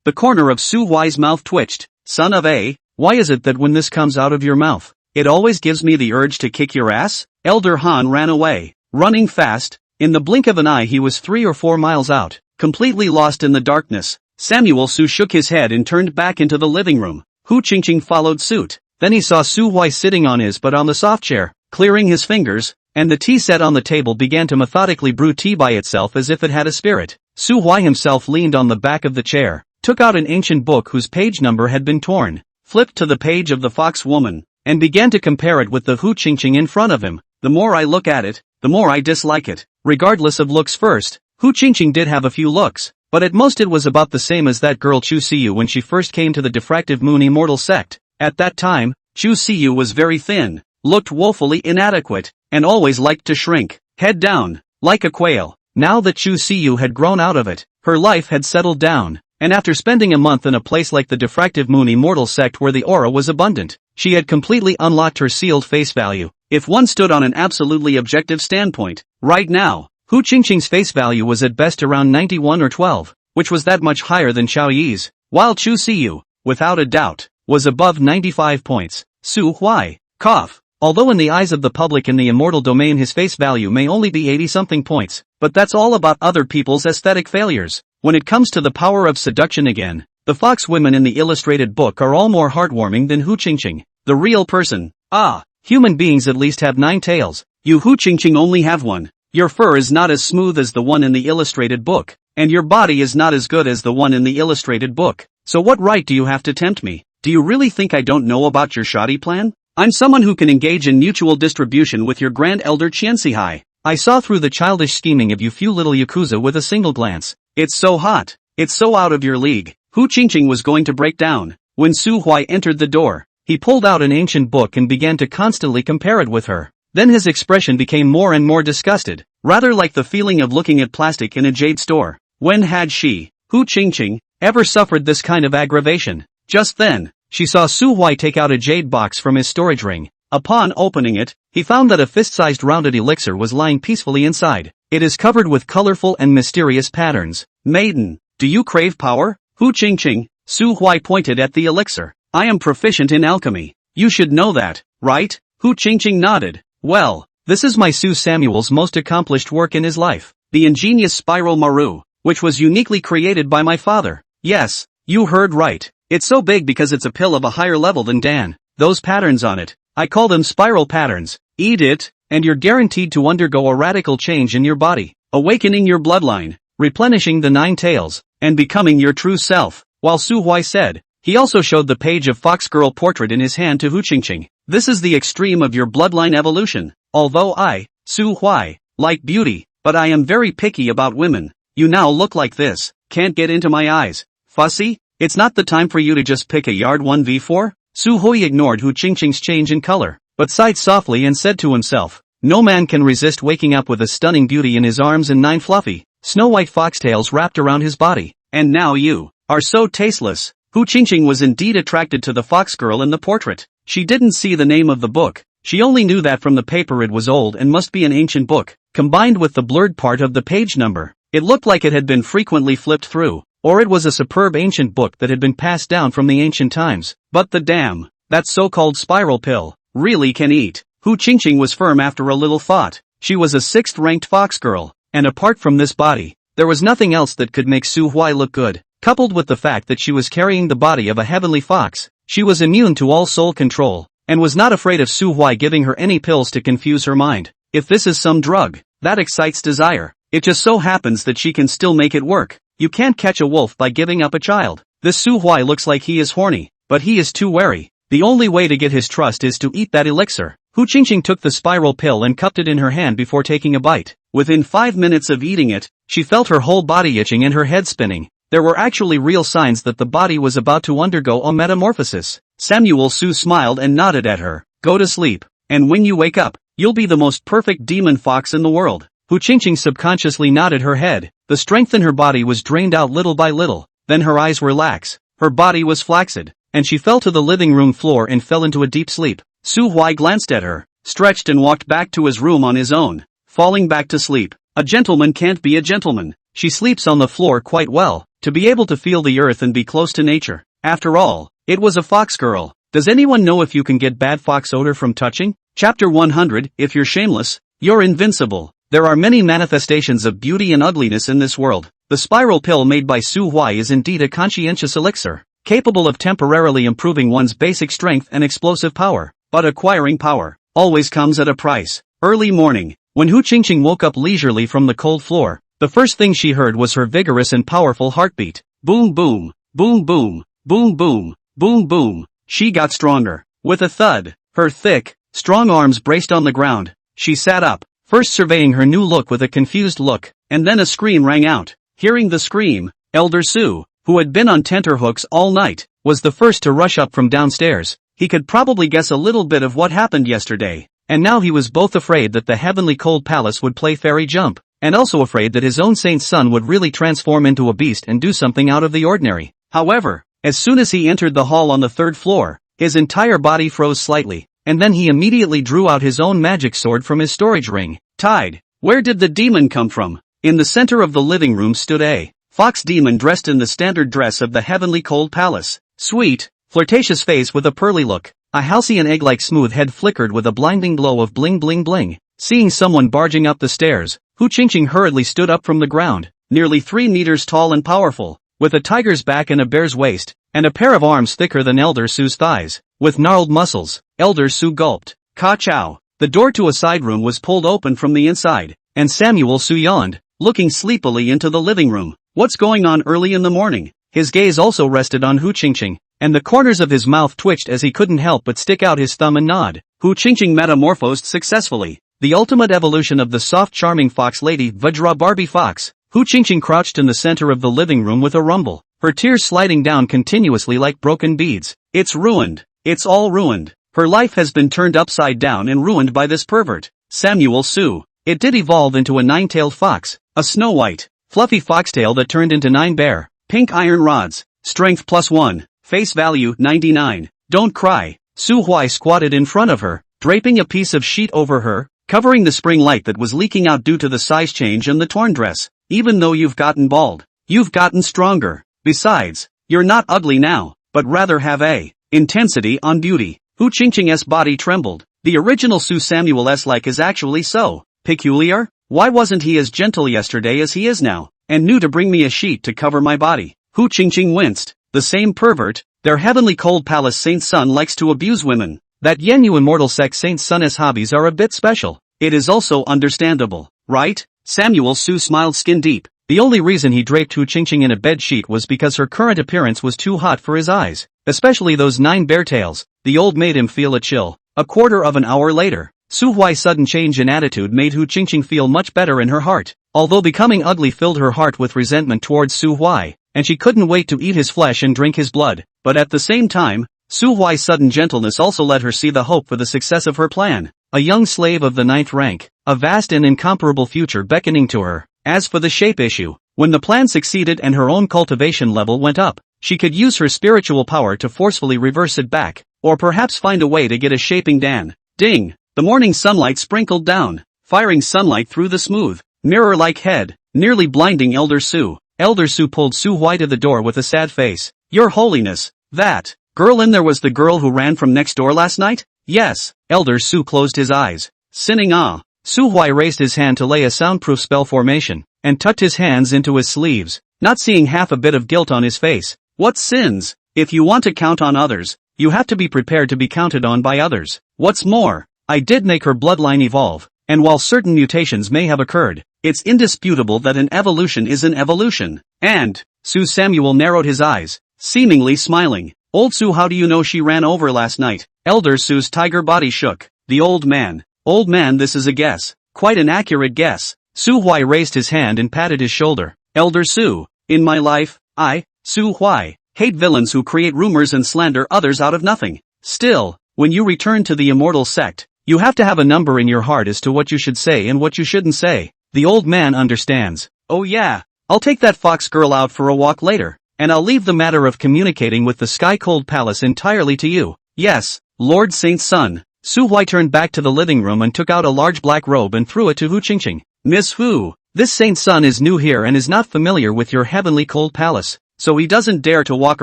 The corner of Su Huai's mouth twitched. Son of a, why is it that when this comes out of your mouth, it always gives me the urge to kick your ass? Elder Han ran away, running fast. In the blink of an eye he was 3 or 4 miles out, completely lost in the darkness. Samuel Su shook his head and turned back into the living room. Hu Qingqing followed suit. Then he saw Su Huai sitting on his butt on the soft chair, clearing his fingers, and the tea set on the table began to methodically brew tea by itself as if it had a spirit. Su Huai himself leaned on the back of the chair, took out an ancient book whose page number had been torn, flipped to the page of the fox woman, and began to compare it with the Hu Qingqing in front of him. The more I look at it, the more I dislike it. Regardless of looks first, Hu Qingqing did have a few looks, but at most it was about the same as that girl Chu Siyu when she first came to the Diffractive Moon Immortal sect. At that time, Chu Siyu was very thin, looked woefully inadequate, and always liked to shrink, head down, like a quail. Now that Chu Siyu had grown out of it, her life had settled down, and after spending a month in a place like the Diffractive Moon Immortal sect where the aura was abundant, she had completely unlocked her sealed face value. If one stood on an absolutely objective standpoint, right now, Hu Qingqing's face value was at best around 91 or 12, which was that much higher than Xiao Yi's, while Chu Siyu, without a doubt, was above 95 points. Su Huai, cough. Although in the eyes of the public in the immortal domain his face value may only be 80-something points, but that's all about other people's aesthetic failures. When it comes to the power of seduction again, the fox women in the illustrated book are all more heartwarming than Hu Qingqing, the real person. Ah, human beings at least have 9 tails, you Hu Qingqing only have 1. Your fur is not as smooth as the one in the illustrated book, and your body is not as good as the one in the illustrated book. So what right do you have to tempt me? Do you really think I don't know about your shoddy plan? I'm someone who can engage in mutual distribution with your grand elder Qiansihai. I saw through the childish scheming of you few little yakuza with a single glance. It's so hot. It's so out of your league. Hu Qingqing was going to break down. When Su Huai entered the door, he pulled out an ancient book and began to constantly compare it with her. Then his expression became more and more disgusted, rather like the feeling of looking at plastic in a jade store. When had she, Hu Qingqing, ever suffered this kind of aggravation? Just then, she saw Su Huai take out a jade box from his storage ring. Upon opening it, he found that a fist-sized rounded elixir was lying peacefully inside. It is covered with colorful and mysterious patterns. Maiden, do you crave power? Hu Qingqing, Su Huai pointed at the elixir. I am proficient in alchemy. You should know that, right? Hu Qingqing nodded. Well, this is my Su Samuel's most accomplished work in his life. The ingenious spiral maru, which was uniquely created by my father. Yes, you heard right. It's so big because it's a pill of a higher level than Dan. Those patterns on it, I call them spiral patterns. Eat it, and you're guaranteed to undergo a radical change in your body, awakening your bloodline, replenishing the 9 tails, and becoming your true self. While Su Huai said, he also showed the page of Fox Girl portrait in his hand to Hu Qingqing. This is the extreme of your bloodline evolution. Although I, Su Huai, like beauty, but I am very picky about women. You now look like this. Can't get into my eyes. Fussy? It's not the time for you to just pick a yard 1v4? Su Hui ignored Hu Qingqing's change in color, but sighed softly and said to himself, no man can resist waking up with a stunning beauty in his arms and 9 fluffy, snow-white foxtails wrapped around his body. And now you are so tasteless. Hu Qingqing was indeed attracted to the fox girl in the portrait. She didn't see the name of the book. She only knew that from the paper it was old and must be an ancient book, combined with the blurred part of the page number. It looked like it had been frequently flipped through, or it was a superb ancient book that had been passed down from the ancient times. But the damn, that so-called spiral pill, really can eat. Hu Qingqing was firm after a little thought. She was a 6th-ranked fox girl, and apart from this body, there was nothing else that could make Su Huai look good. Coupled with the fact that she was carrying the body of a heavenly fox, she was immune to all soul control, and was not afraid of Su Huai giving her any pills to confuse her mind. If this is some drug that excites desire, it just so happens that she can still make it work. You can't catch a wolf by giving up a child. This Su Huai looks like he is horny, but he is too wary. The only way to get his trust is to eat that elixir. Hu Qingqing took the spiral pill and cupped it in her hand before taking a bite. Within 5 minutes of eating it, she felt her whole body itching and her head spinning. There were actually real signs that the body was about to undergo a metamorphosis. Samuel Su smiled and nodded at her. Go to sleep, and when you wake up, you'll be the most perfect demon fox in the world. Hu Qingqing subconsciously nodded her head. The strength in her body was drained out little by little. Then her eyes were lax. Her body was flaccid, and she fell to the living room floor and fell into a deep sleep. Su Huai glanced at her. stretched and walked back to his room on his own, falling back to sleep. A gentleman can't be a gentleman. She sleeps on the floor quite well, to be able to feel the earth and be close to nature. After all, it was a fox girl. Does anyone know if you can get bad fox odor from touching? Chapter 100, If you're shameless, you're invincible. There are many manifestations of beauty and ugliness in this world. The spiral pill made by Su Huai is indeed a conscientious elixir, capable of temporarily improving one's basic strength and explosive power. But acquiring power always comes at a price. Early morning, when Hu Qingqing woke up leisurely from the cold floor, the first thing she heard was her vigorous and powerful heartbeat. Boom boom, boom boom, boom boom, boom boom. She got stronger. With a thud, her thick, strong arms braced on the ground. She sat up, first surveying her new look with a confused look, and then a scream rang out. Hearing the scream, Elder Su, who had been on tenterhooks all night, was the first to rush up from downstairs. He could probably guess a little bit of what happened yesterday, and now he was both afraid that the heavenly cold palace would play fairy jump, and also afraid that his own saint's son would really transform into a beast and do something out of the ordinary. However, as soon as he entered the hall on the third floor, his entire body froze slightly, and then he immediately drew out his own magic sword from his storage ring. Tied. Where did the demon come from? In the center of the living room stood a fox demon dressed in the standard dress of the heavenly cold palace. Sweet, flirtatious face with a pearly look. A halcyon egg-like smooth head flickered with a blinding glow of bling bling bling. Seeing someone barging up the stairs, Hu Qingqing hurriedly stood up from the ground, nearly 3 meters tall and powerful, with a tiger's back and a bear's waist, and a pair of arms thicker than Elder Su's thighs. With gnarled muscles, Elder Su gulped. Ka-chow. The door to a side room was pulled open from the inside, and Samuel Su yawned, looking sleepily into the living room. What's going on early in the morning? His gaze also rested on Hu Qingqing, and the corners of his mouth twitched as he couldn't help but stick out his thumb and nod. Hu Qingqing metamorphosed successfully. The ultimate evolution of the soft charming fox lady Vajra Barbie Fox. Hu Qingqing crouched in the center of the living room with a rumble, her tears sliding down continuously like broken beads. It's ruined. It's all ruined. Her life has been turned upside down and ruined by this pervert, Samuel Su. It did evolve into a 9-tailed fox, a snow-white, fluffy foxtail that turned into 9 bare, pink iron rods, strength +1, face value 99. Don't cry. Su Huai squatted in front of her, draping a piece of sheet over her, covering the spring light that was leaking out due to the size change and the torn dress. Even though you've gotten bald, you've gotten stronger. Besides, you're not ugly now, but rather have a intensity on beauty. Hu Qingqing's body trembled. The original Su Samuel-s like is actually so peculiar? Why wasn't he as gentle yesterday as he is now, and knew to bring me a sheet to cover my body? Hu Qingqing winced. The same pervert, their heavenly cold palace saint's son likes to abuse women. That Yenyu immortal sex saint's son's hobbies are a bit special. It is also understandable, right? Samuel Su smiled skin deep. The only reason he draped Hu Qingqing in a bed sheet was because her current appearance was too hot for his eyes, especially those 9 bear tails. The old made him feel a chill. A quarter of an hour later, Su Huai's sudden change in attitude made Hu Qingqing feel much better in her heart. Although becoming ugly filled her heart with resentment towards Su Huai, and she couldn't wait to eat his flesh and drink his blood. But at the same time, Su Huai's sudden gentleness also let her see the hope for the success of her plan. A young slave of the 9th rank, a vast and incomparable future beckoning to her. As for the shape issue, when the plan succeeded and her own cultivation level went up, she could use her spiritual power to forcefully reverse it back, or perhaps find a way to get a shaping dan. Ding! The morning sunlight sprinkled down, firing sunlight through the smooth, mirror-like head, nearly blinding Elder Su. Elder Su pulled Su Huai to the door with a sad face. Your Holiness, that girl in there was the girl who ran from next door last night? Yes. Elder Su closed his eyes. Sinning ah. Su Huai raised his hand to lay a soundproof spell formation, and tucked his hands into his sleeves, not seeing half a bit of guilt on his face. What sins? If you want to count on others, you have to be prepared to be counted on by others. What's more, I did make her bloodline evolve, and while certain mutations may have occurred, it's indisputable that an evolution is an evolution. And, Su Samuel narrowed his eyes, seemingly smiling. Old Su, how do you know she ran over last night? Elder Su's tiger body shook. The old man. Old man, this is a guess. Quite an accurate guess. Su Huai raised his hand and patted his shoulder. Elder Su, in my life, I, Su Huai, hate villains who create rumors and slander others out of nothing. Still, when you return to the immortal sect, you have to have a number in your heart as to what you should say and what you shouldn't say. The old man understands. Oh yeah, I'll take that fox girl out for a walk later, and I'll leave the matter of communicating with the Sky Cold Palace entirely to you. Yes, Lord Saint's son. Su Hui turned back to the living room and took out a large black robe and threw it to Hu Qingqing. Miss Hu, this saint's son is new here and is not familiar with your heavenly cold palace, so he doesn't dare to walk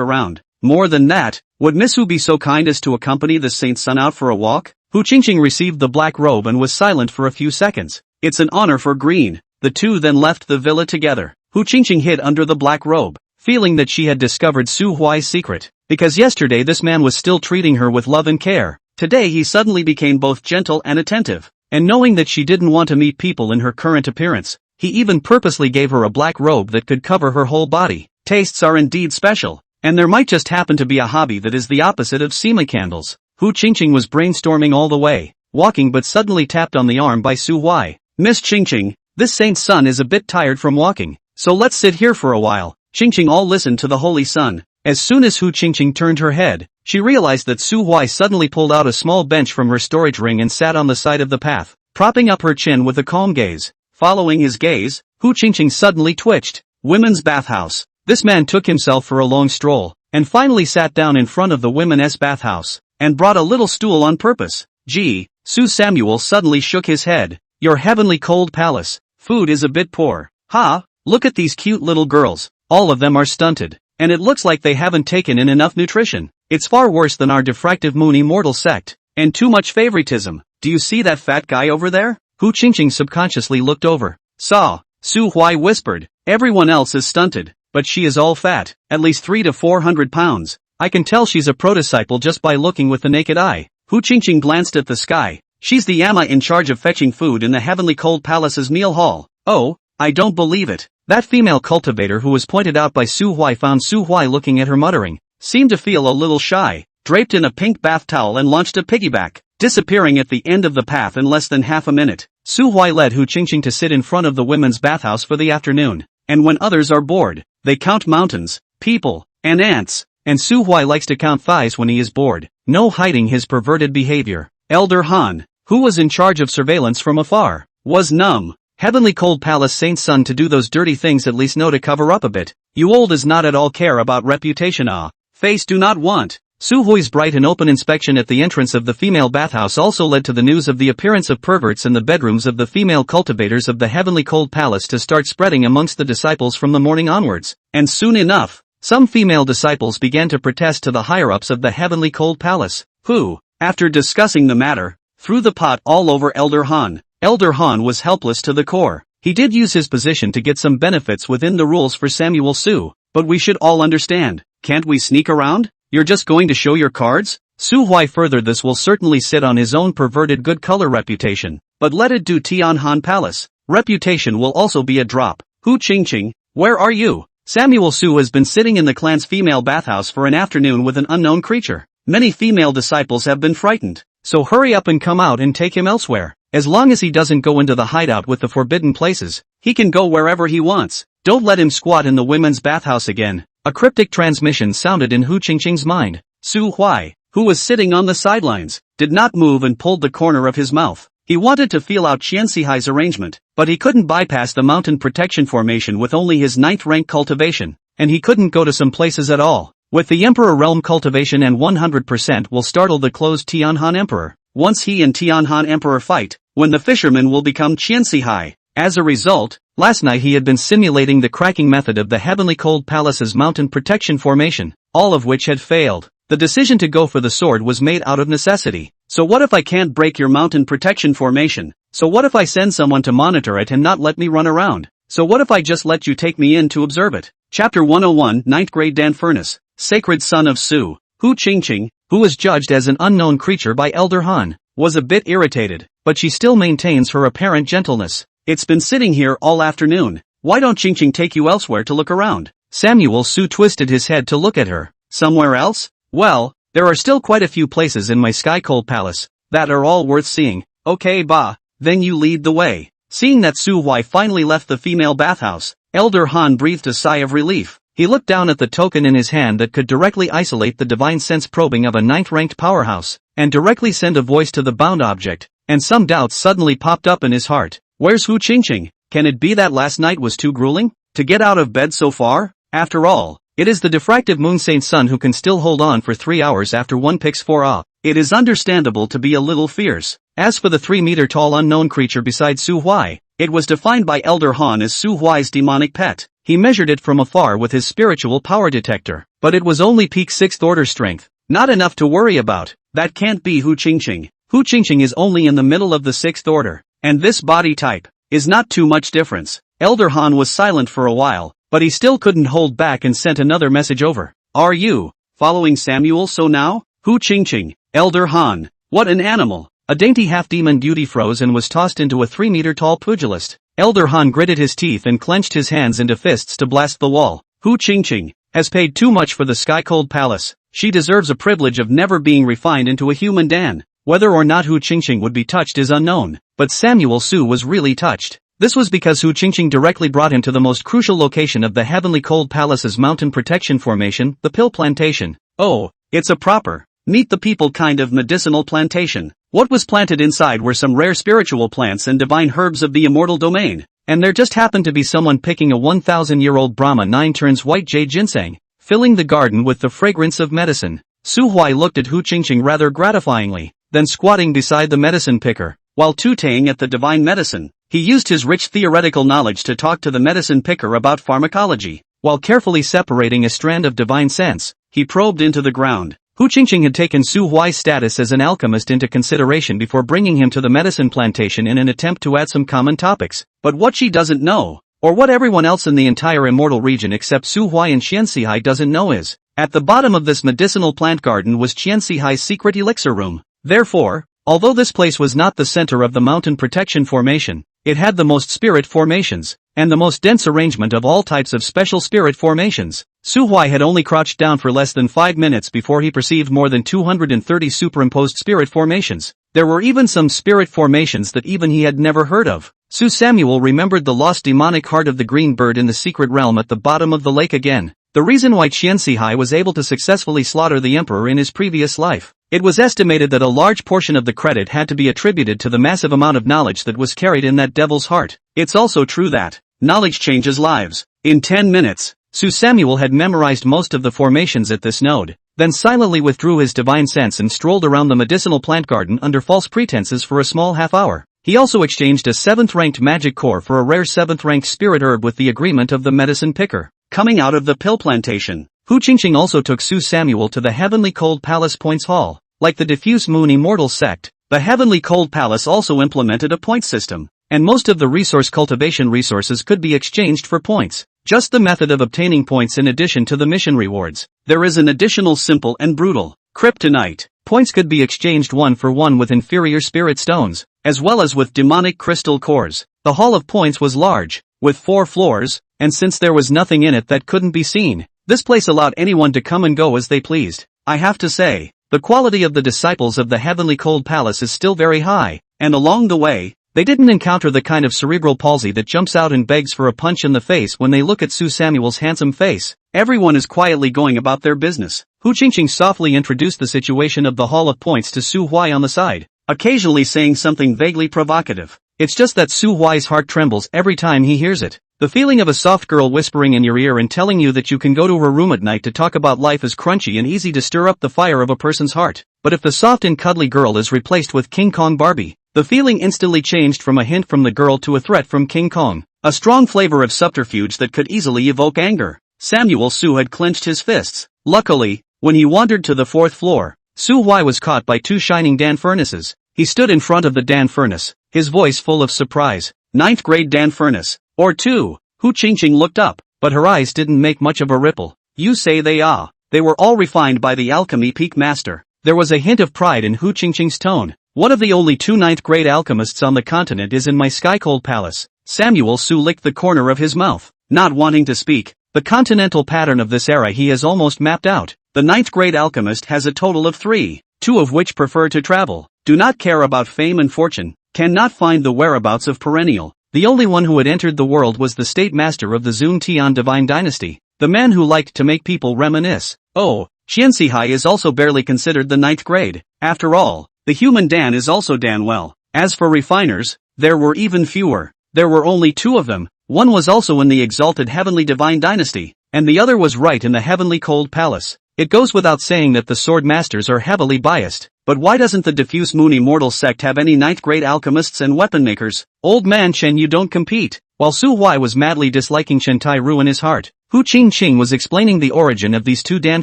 around. More than that, would Miss Hu be so kind as to accompany the saint's son out for a walk? Hu Qingqing received the black robe and was silent for a few seconds. It's an honor for Green. The two then left the villa together. Hu Qingqing hid under the black robe, feeling that she had discovered Su Huai's secret. Because yesterday this man was still treating her with love and care, today he suddenly became both gentle and attentive. And knowing that she didn't want to meet people in her current appearance, he even purposely gave her a black robe that could cover her whole body. Tastes are indeed special, and there might just happen to be a hobby that is the opposite of sima candles. Hu Qingqing was brainstorming all the way, walking but suddenly tapped on the arm by Su Hui. Miss Qingqing, this saint's son is a bit tired from walking, so let's sit here for a while. Qingqing all listened to the holy son. As soon as Hu Qingqing turned her head, she realized that Su Hui suddenly pulled out a small bench from her storage ring and sat on the side of the path, propping up her chin with a calm gaze. Following his gaze, Hu Qingqing suddenly twitched. Women's bathhouse. This man took himself for a long stroll, and finally sat down in front of the women's bathhouse, and brought a little stool on purpose. Gee, Su Samuel suddenly shook his head. Your heavenly cold palace, food is a bit poor. Ha, look at these cute little girls, all of them are stunted, and it looks like they haven't taken in enough nutrition. It's far worse than our diffractive moon immortal sect, and too much favoritism. Do you see that fat guy over there? Hu Qingqing subconsciously looked over. Saw. Su Hui whispered. Everyone else is stunted, but she is all fat, at least 300 to 400 pounds. I can tell she's a prototype just by looking with the naked eye. Hu Qingqing glanced at the sky. She's the Yama in charge of fetching food in the heavenly cold palace's meal hall. Oh, I don't believe it. That female cultivator who was pointed out by Su Hui found Su Hui looking at her muttering, seemed to feel a little shy, draped in a pink bath towel and launched a piggyback, disappearing at the end of the path in less than half a minute. Su Hui led Hu Qingqing to sit in front of the women's bathhouse for the afternoon, and when others are bored, they count mountains, people, and ants, and Su Hui likes to count thighs when he is bored, no hiding his perverted behavior. Elder Han, who was in charge of surveillance from afar, was numb. Heavenly cold palace saint's son to do those dirty things at least know to cover up a bit. You old does not at all care about reputation face do not want. Su Hui's bright and open inspection at the entrance of the female bathhouse also led to the news of the appearance of perverts in the bedrooms of the female cultivators of the heavenly cold palace to start spreading amongst the disciples from the morning onwards, and soon enough, some female disciples began to protest to the higher-ups of the heavenly cold palace, who, after discussing the matter, threw the pot all over Elder Han. Elder Han was helpless to the core. He did use his position to get some benefits within the rules for Samuel Su, but we should all understand, can't we sneak around? You're just going to show your cards? Su Hui further this will certainly sit on his own perverted good color reputation, but let it do Tianhan Palace. Reputation will also be a drop. Hu Qingqing, where are you? Samuel Su has been sitting in the clan's female bathhouse for an afternoon with an unknown creature. Many female disciples have been frightened, so hurry up and come out and take him elsewhere. As long as he doesn't go into the hideout with the forbidden places, he can go wherever he wants. Don't let him squat in the women's bathhouse again. A cryptic transmission sounded in Hu Qingqing's mind. Su Hui, who was sitting on the sidelines, did not move and pulled the corner of his mouth. He wanted to feel out Qian Sihai's arrangement, but he couldn't bypass the mountain protection formation with only his 9th rank cultivation, and he couldn't go to some places at all. With the Emperor realm cultivation and 100% will startle the closed Tianhan Emperor. Once he and Tianhan Emperor fight, when the fisherman will become Qian Sihai. As a result, last night he had been simulating the cracking method of the heavenly cold palace's mountain protection formation, all of which had failed. The decision to go for the sword was made out of necessity. So what if I can't break your mountain protection formation? So what if I send someone to monitor it and not let me run around? So what if I just let you take me in to observe it? Chapter 101 9th Grade Dan Furnace, Sacred Son of Su. Hu Qingqing, who was judged as an unknown creature by Elder Han, was a bit irritated, but she still maintains her apparent gentleness. It's been sitting here all afternoon. Why don't Qingqing take you elsewhere to look around? Samuel Su twisted his head to look at her. Somewhere else? Well, there are still quite a few places in my sky cold palace that are all worth seeing. Okay, bah, then you lead the way. Seeing that Su Hui finally left the female bathhouse, Elder Han breathed a sigh of relief. He looked down at the token in his hand that could directly isolate the divine sense probing of a 9th-ranked powerhouse, and directly send a voice to the bound object, and some doubts suddenly popped up in his heart. Where's Hu Qingqing? Can it be that last night was too grueling? To get out of bed so far? After all, it is the diffractive moon saint sun who can still hold on for 3 hours after one picks 4 off. it is understandable to be a little fierce. As for the 3-meter-tall unknown creature beside Su Huai, it was defined by Elder Han as Su Huai's demonic pet. He measured it from afar with his spiritual power detector, but it was only peak 6th order strength. Not enough to worry about. That can't be Hu Qingqing. Hu Qingqing is only in the middle of the 6th order, and this body type is not too much difference. Elder Han was silent for a while, but he still couldn't hold back and sent another message over. Are you following Samuel so now? Hu Qingqing, Elder Han, what an animal. A dainty half-demon beauty froze and was tossed into a 3-meter-tall pugilist. Elder Han gritted his teeth and clenched his hands into fists to blast the wall. Hu Qingqing has paid too much for the sky-cold palace. She deserves a privilege of never being refined into a human Dan. Whether or not Hu Qingqing would be touched is unknown, but Samuel Su was really touched. This was because Hu Qingqing directly brought him to the most crucial location of the Heavenly Cold Palace's mountain protection formation, the Pill Plantation. Oh, it's a proper, meet the people kind of medicinal plantation. What was planted inside were some rare spiritual plants and divine herbs of the immortal domain, and there just happened to be someone picking a 1,000-year-old Brahma 9 turns white jade ginseng, filling the garden with the fragrance of medicine. Su Huai looked at Hu Qingqing rather gratifyingly, then squatting beside the medicine picker, while tutoring at the divine medicine, he used his rich theoretical knowledge to talk to the medicine picker about pharmacology. While carefully separating a strand of divine sense, he probed into the ground. Hu Qingqing had taken Su Huai's status as an alchemist into consideration before bringing him to the medicine plantation in an attempt to add some common topics. But what she doesn't know, or what everyone else in the entire immortal region except Su Huai and Qiansihai doesn't know is, at the bottom of this medicinal plant garden was Qiansihai's secret elixir room. Therefore, although this place was not the center of the mountain protection formation, it had the most spirit formations, and the most dense arrangement of all types of special spirit formations. Su Huai had only crouched down for less than 5 minutes before he perceived more than 230 superimposed spirit formations. There were even some spirit formations that even he had never heard of. Su Samuel remembered the lost demonic heart of the green bird in the secret realm at the bottom of the lake again. The reason why Qiansihai was able to successfully slaughter the emperor in his previous life. It was estimated that a large portion of the credit had to be attributed to the massive amount of knowledge that was carried in that devil's heart. It's also true that knowledge changes lives. In 10 minutes, Su Samuel had memorized most of the formations at this node, then silently withdrew his divine sense and strolled around the medicinal plant garden under false pretenses for a small half-hour. He also exchanged a 7th-ranked magic core for a rare 7th-ranked spirit herb with the agreement of the medicine picker. Coming out of the pill plantation, Hu Qingqing also took Su Samuel to the Heavenly Cold Palace Points Hall. Like the diffuse moon immortal sect, the Heavenly Cold Palace also implemented a point system, and most of the resource cultivation resources could be exchanged for points. Just the method of obtaining points in addition to the mission rewards. There is an additional simple and brutal kryptonite. Points could be exchanged 1 for 1 with inferior spirit stones, as well as with demonic crystal cores. The Hall of Points was large, with 4 floors, and since there was nothing in it that couldn't be seen, this place allowed anyone to come and go as they pleased. I have to say, the quality of the disciples of the Heavenly Cold Palace is still very high, and along the way, they didn't encounter the kind of cerebral palsy that jumps out and begs for a punch in the face when they look at Su Samuel's handsome face. Everyone is quietly going about their business. Hu Qingqing softly introduced the situation of the Hall of Points to Su Huai on the side, occasionally saying something vaguely provocative. It's just that Su Huai's heart trembles every time he hears it. The feeling of a soft girl whispering in your ear and telling you that you can go to her room at night to talk about life is crunchy and easy to stir up the fire of a person's heart. But if the soft and cuddly girl is replaced with King Kong Barbie, the feeling instantly changed from a hint from the girl to a threat from King Kong. A strong flavor of subterfuge that could easily evoke anger. Samuel Su had clenched his fists. Luckily, when he wandered to the 4th floor, Su Huai was caught by 2 shining Dan furnaces. He stood in front of the Dan furnace, his voice full of surprise. 9th grade Dan furnace. Or 2. Hu Qingqing looked up, but her eyes didn't make much of a ripple. You say they are. They were all refined by the alchemy peak master. There was a hint of pride in Hu Qingqing's tone. One of the only 2 9th grade alchemists on the continent is in my sky-cold palace. Samuel Su licked the corner of his mouth, not wanting to speak. The continental pattern of this era he has almost mapped out. The 9th grade alchemist has a total of 3, 2 of which prefer to travel, do not care about fame and fortune, cannot find the whereabouts of perennial. The only one who had entered the world was the state master of the Zun Tian divine dynasty, the man who liked to make people reminisce. Oh, Qiansihai is also barely considered the 9th grade. After all, the human Dan is also Dan well. As for refiners, there were even fewer. There were only 2 of them. One was also in the exalted heavenly divine dynasty, and the other was right in the Heavenly Cold Palace. It goes without saying that the sword masters are heavily biased. But why doesn't the diffuse moon immortal sect have any ninth grade alchemists and weapon makers? Old man Chen, you don't compete. While Su Huai was madly disliking Chen Tairu in his heart, Hu Qingqing was explaining the origin of these two Dan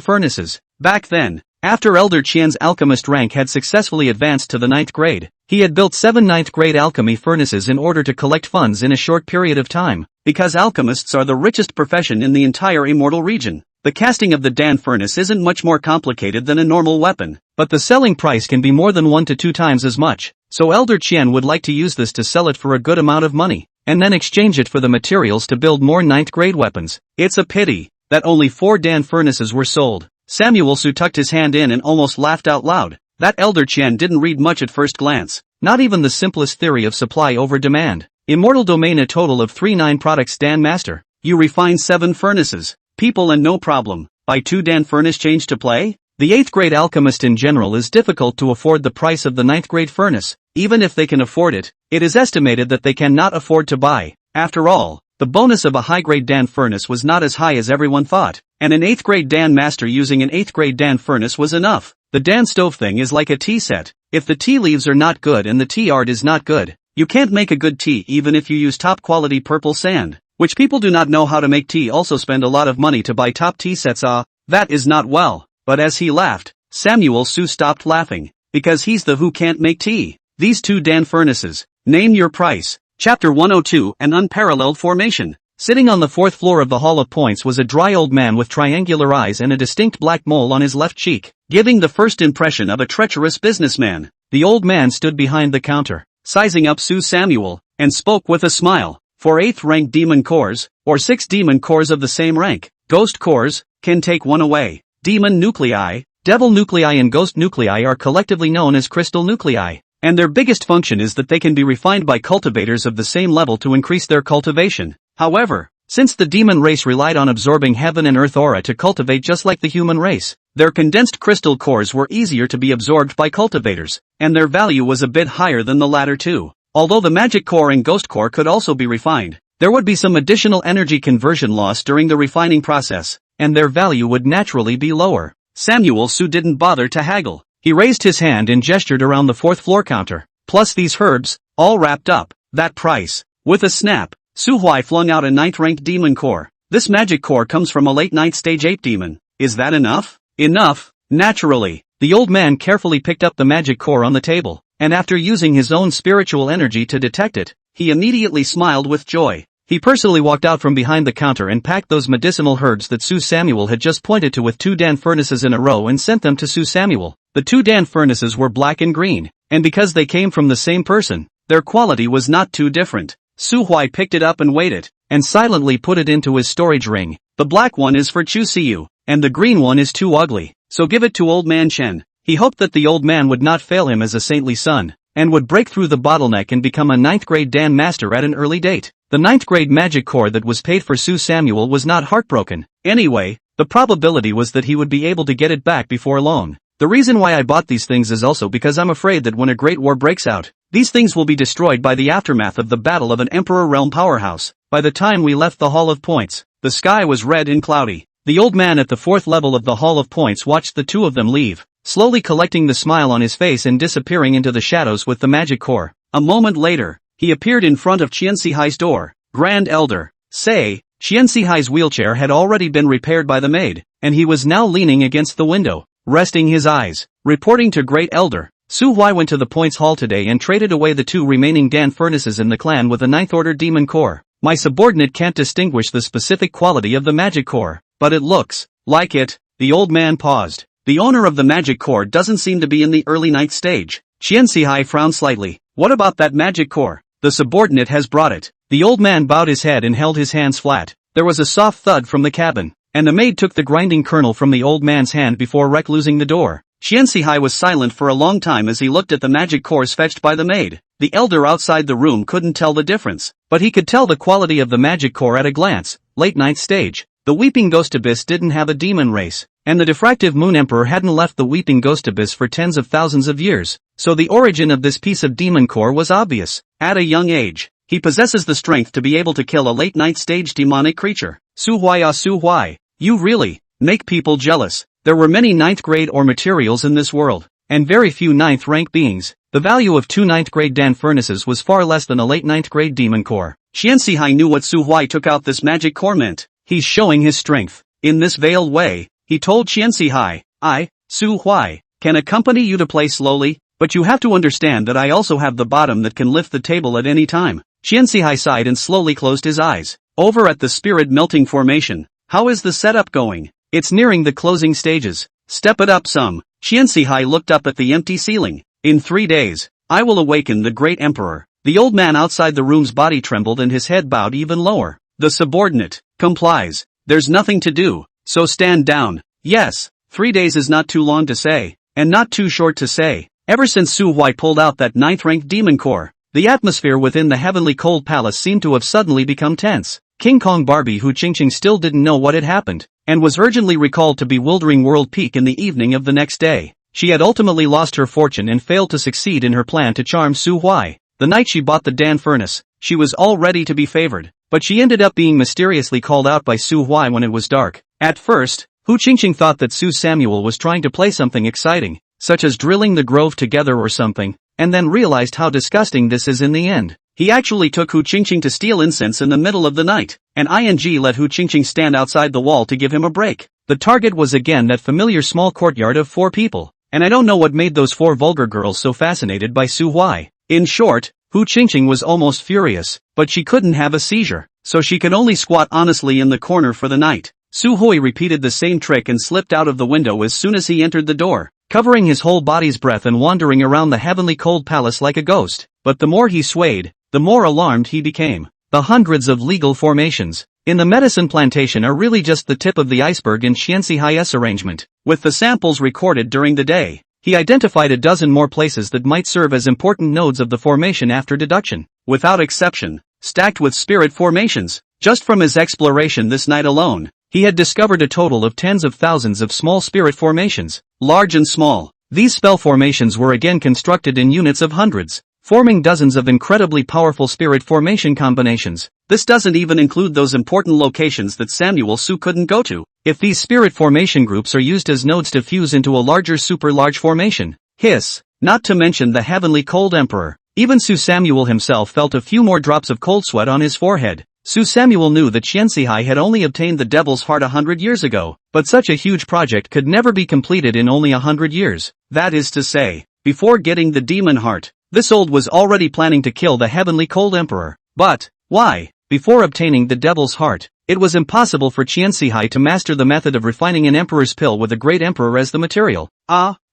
furnaces. Back then, after Elder Qian's alchemist rank had successfully advanced to the ninth grade, he had built 7 ninth grade alchemy furnaces in order to collect funds in a short period of time, because alchemists are the richest profession in the entire immortal region. The casting of the Dan furnace isn't much more complicated than a normal weapon, but the selling price can be more than 1 to 2 times as much, so Elder Qian would like to use this to sell it for a good amount of money, and then exchange it for the materials to build more ninth grade weapons. It's a pity that only 4 Dan furnaces were sold. Samuel Su tucked his hand in and almost laughed out loud. That Elder Qian didn't read much at first glance, not even the simplest theory of supply over demand. Immortal domain, a total of 3 9 products. Dan Master, you refine 7 furnaces. People and no problem. Buy 2 Dan furnace, change to play? The 8th grade alchemist in general is difficult to afford the price of the 9th grade furnace. Even if they can afford it, it is estimated that they cannot afford to buy. After all, the bonus of a high grade Dan furnace was not as high as everyone thought, and an 8th grade Dan master using an 8th grade Dan furnace was enough. The Dan stove thing is like a tea set. If the tea leaves are not good and the tea art is not good, you can't make a good tea even if you use top quality purple sand. Which people do not know how to make tea also spend a lot of money to buy top tea sets. That is not well. But as he laughed, Samuel Su stopped laughing, because he's the who can't make tea. These 2 Dan furnaces. Name your price. Chapter 102, An Unparalleled Formation. Sitting on the 4th floor of the Hall of Points was a dry old man with triangular eyes and a distinct black mole on his left cheek, giving the first impression of a treacherous businessman. The old man stood behind the counter, sizing up Su Samuel, and spoke with a smile. For 8th rank demon cores, or 6 demon cores of the same rank, ghost cores, can take 1 away. Demon nuclei, devil nuclei and ghost nuclei are collectively known as crystal nuclei, and their biggest function is that they can be refined by cultivators of the same level to increase their cultivation. However, since the demon race relied on absorbing heaven and earth aura to cultivate just like the human race, their condensed crystal cores were easier to be absorbed by cultivators, and their value was a bit higher than the latter two. Although the magic core and ghost core could also be refined, there would be some additional energy conversion loss during the refining process, and their value would naturally be lower. Samuel Su didn't bother to haggle. He raised his hand and gestured around the 4th floor counter. Plus these herbs, all wrapped up. That price. With a snap, Su Huai flung out a 9th rank demon core. This magic core comes from a late 9th stage ape demon. Is that enough? Enough, naturally. The old man carefully picked up the magic core on the table, and after using his own spiritual energy to detect it, he immediately smiled with joy. He personally walked out from behind the counter and packed those medicinal herbs that Su Samuel had just pointed to with 2 Dan furnaces in a row and sent them to Su Samuel. The 2 Dan furnaces were black and green, and because they came from the same person, their quality was not too different. Su Huai picked it up and weighed it, and silently put it into his storage ring. The black one is for Chu Siyu, and the green one is too ugly, so give it to old man Chen. He hoped that the old man would not fail him as a saintly son, and would break through the bottleneck and become a 9th grade Dan master at an early date. The 9th grade magic core that was paid for Su Samuel was not heartbroken. Anyway, the probability was that he would be able to get it back before long. The reason why I bought these things is also because I'm afraid that when a great war breaks out, these things will be destroyed by the aftermath of the battle of an Emperor realm powerhouse. By the time we left the Hall of Points, the sky was red and cloudy. The old man at the 4th level of the Hall of Points watched the 2 of them leave, slowly collecting the smile on his face and disappearing into the shadows with the magic core. A moment later, he appeared in front of Qian Sihai's door. Grand Elder, say, Qian Sihai's wheelchair had already been repaired by the maid, and he was now leaning against the window, resting his eyes. Reporting to Great Elder, Su Huai went to the Points Hall today and traded away the 2 remaining Dan furnaces in the clan with a 9th order demon core. My subordinate can't distinguish the specific quality of the magic core, but it looks like it. The old man paused. The owner of the magic core doesn't seem to be in the early 9th stage. Qian Sihai frowned slightly. What about that magic core? The subordinate has brought it. The old man bowed his head and held his hands flat. There was a soft thud from the cabin, and the maid took the grinding kernel from the old man's hand before closing the door. Qian Sihai was silent for a long time as he looked at the magic cores fetched by the maid. The elder outside the room couldn't tell the difference, but he could tell the quality of the magic core at a glance. Late 9th stage. The Weeping Ghost Abyss didn't have a demon race, and the Diffractive Moon Emperor hadn't left the Weeping Ghost Abyss for tens of thousands of years, so the origin of this piece of demon core was obvious. At a young age, he possesses the strength to be able to kill a late 9th stage demonic creature. Su Huai, you really make people jealous. There were many 9th grade or materials in this world, and very few 9th rank beings. The value of 2 9th grade Dan furnaces was far less than a late 9th grade demon core. Qianxihai knew what Su Huai took out this magic core meant. He's showing his strength. In this veiled way, he told Qianxihai, I, Su Huai, can accompany you to play slowly, but you have to understand that I also have the bottom that can lift the table at any time. Qianxihai sighed and slowly closed his eyes. Over at the spirit melting formation, how is the setup going? It's nearing the closing stages. Step it up some. Qianxihai looked up at the empty ceiling. In 3 days, I will awaken the great emperor. The old man outside the room's body trembled and his head bowed even lower. The subordinate complies. There's nothing to do, so stand down. Yes, 3 days is not too long to say, and not too short to say. Ever since Su Huai pulled out that 9th rank demon core, the atmosphere within the heavenly cold palace seemed to have suddenly become tense. King Kong Barbie Hu Qingqing still didn't know what had happened, and was urgently recalled to bewildering world peak in the evening of the next day. She had ultimately lost her fortune and failed to succeed in her plan to charm Su Huai. The night she bought the Dan furnace, she was all ready to be favored, but she ended up being mysteriously called out by Su Huai when it was dark. At first, Hu Qingqing thought that Su Samuel was trying to play something exciting, such as drilling the grove together or something, and then realized how disgusting this is in the end. He actually took Hu Qingqing to steal incense in the middle of the night, and ING let Hu Qingqing stand outside the wall to give him a break. The target was again that familiar small courtyard of 4 people, and I don't know what made those 4 vulgar girls so fascinated by Su Huai. In short, Hu Qingqing was almost furious, but she couldn't have a seizure, so she could only squat honestly in the corner for the night. Su Hui repeated the same trick and slipped out of the window as soon as he entered the door, covering his whole body's breath and wandering around the heavenly cold palace like a ghost. But the more he swayed, the more alarmed he became. The hundreds of legal formations in the medicine plantation are really just the tip of the iceberg in Qianxihai's arrangement. With the samples recorded during the day, he identified a dozen more places that might serve as important nodes of the formation after deduction, without exception, stacked with spirit formations. Just from his exploration this night alone, he had discovered a total of tens of thousands of small spirit formations, large and small. These spell formations were again constructed in units of hundreds, forming dozens of incredibly powerful spirit formation combinations. This doesn't even include those important locations that Samuel Su couldn't go to. If these spirit formation groups are used as nodes to fuse into a larger super-large formation, not to mention the heavenly cold emperor, even Su Samuel himself felt a few more drops of cold sweat on his forehead. Su Samuel knew that Qianxihai had only obtained the Devil's Heart 100 years ago, but such a huge project could never be completed in only 100 years. That is to say, before getting the Demon Heart, this old was already planning to kill the heavenly cold emperor. But why? Before obtaining the Devil's Heart, it was impossible for Qianxihai to master the method of refining an emperor's pill with a great emperor as the material.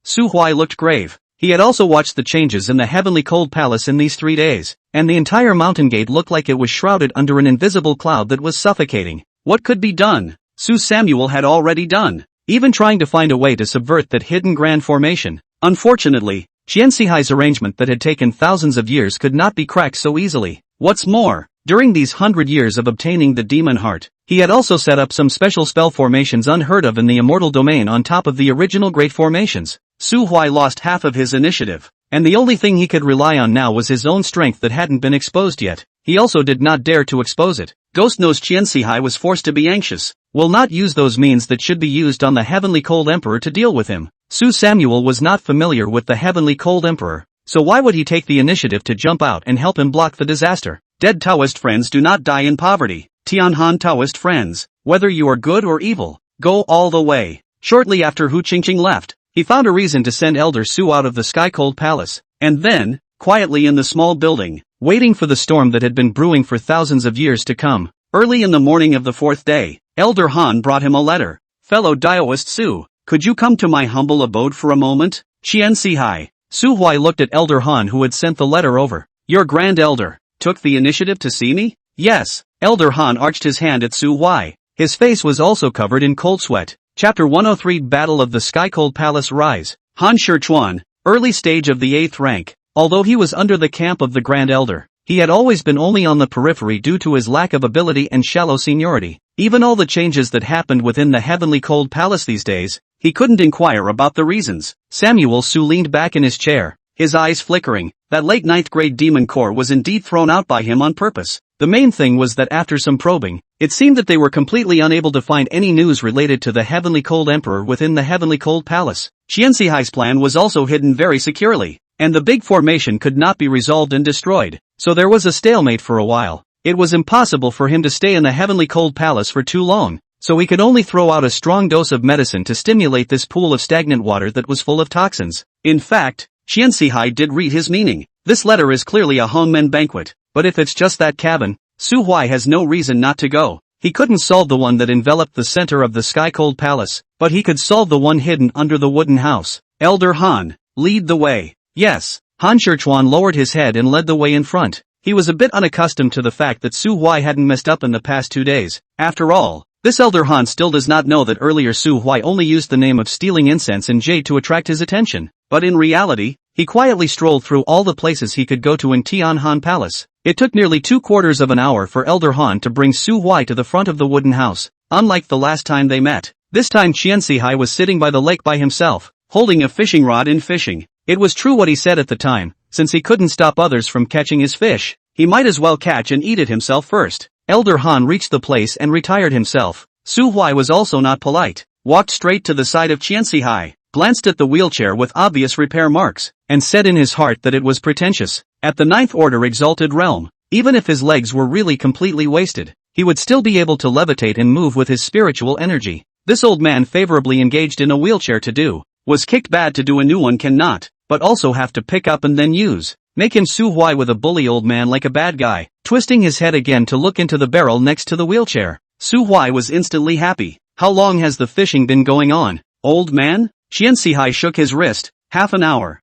Su Huai looked grave. He had also watched the changes in the heavenly cold palace in these 3 days, and the entire mountain gate looked like it was shrouded under an invisible cloud that was suffocating. What could be done? Su Samuel had already done, even trying to find a way to subvert that hidden grand formation. Unfortunately, Qianxihai's arrangement that had taken thousands of years could not be cracked so easily. What's more, during these 100 years of obtaining the Demon Heart, he had also set up some special spell formations unheard of in the immortal domain on top of the original great formations. Su Huai lost half of his initiative, and the only thing he could rely on now was his own strength that hadn't been exposed yet. He also did not dare to expose it. Ghost knows Qianxihai was forced to be anxious, will not use those means that should be used on the heavenly cold emperor to deal with him. Su Samuel was not familiar with the heavenly cold emperor, so why would he take the initiative to jump out and help him block the disaster? Dead Taoist friends do not die in poverty. Tianhan Taoist friends, whether you are good or evil, go all the way. Shortly after Hu Qingqing left, he found a reason to send Elder Su out of the Sky Cold Palace, and then, quietly in the small building, waiting for the storm that had been brewing for thousands of years to come. Early in the morning of the 4th day, Elder Han brought him a letter. Fellow Daoist Su, could you come to my humble abode for a moment? Qianxihai. Su Huai looked at Elder Han who had sent the letter over. Your Grand Elder took the initiative to see me? Yes. Elder Han arched his hand at Su Huai. His face was also covered in cold sweat. Chapter 103 Battle of the Sky Cold Palace Rise. Han Shichuan, early stage of the 8th rank. Although he was under the camp of the Grand Elder, he had always been only on the periphery due to his lack of ability and shallow seniority. Even all the changes that happened within the heavenly cold palace these days, he couldn't inquire about the reasons. Samuel Su leaned back in his chair, his eyes flickering. That late 9th grade demon core was indeed thrown out by him on purpose. The main thing was that after some probing, it seemed that they were completely unable to find any news related to the Heavenly Cold Emperor within the Heavenly Cold Palace. Qianxihai's plan was also hidden very securely, and the big formation could not be resolved and destroyed, so there was a stalemate for a while. It was impossible for him to stay in the Heavenly Cold Palace for too long, so he could only throw out a strong dose of medicine to stimulate this pool of stagnant water that was full of toxins. In fact, Qianxihai did read his meaning. This letter is clearly a hongmen banquet, but if it's just that cabin, Su Huai has no reason not to go. He couldn't solve the one that enveloped the center of the sky-cold palace, but he could solve the one hidden under the wooden house. Elder Han, lead the way. Yes. Han Shichuan lowered his head and led the way in front. He was a bit unaccustomed to the fact that Su Huai hadn't messed up in the past 2 days. After all, this Elder Han still does not know that earlier Su Huai only used the name of stealing incense and jade to attract his attention. But in reality, he quietly strolled through all the places he could go to in Tianhan Palace. It took nearly 3/4 of an hour for Elder Han to bring Su Huai to the front of the wooden house. Unlike the last time they met, this time Qianxihai was sitting by the lake by himself, holding a fishing rod and fishing. It was true what he said at the time, since he couldn't stop others from catching his fish, he might as well catch and eat it himself first. Elder Han reached the place and retired himself. Su Huai was also not polite, walked straight to the side of Qianxihai, glanced at the wheelchair with obvious repair marks, and said in his heart that it was pretentious. At the Ninth Order Exalted Realm, even if his legs were really completely wasted, he would still be able to levitate and move with his spiritual energy. This old man favorably engaged in a wheelchair to do, was kicked bad to do a new one cannot, but also have to pick up and then use. Make him Su Huai with a bully old man like a bad guy, twisting his head again to look into the barrel next to the wheelchair. Su Huai was instantly happy. How long has the fishing been going on, old man? Qianxihai shook his wrist. Half an hour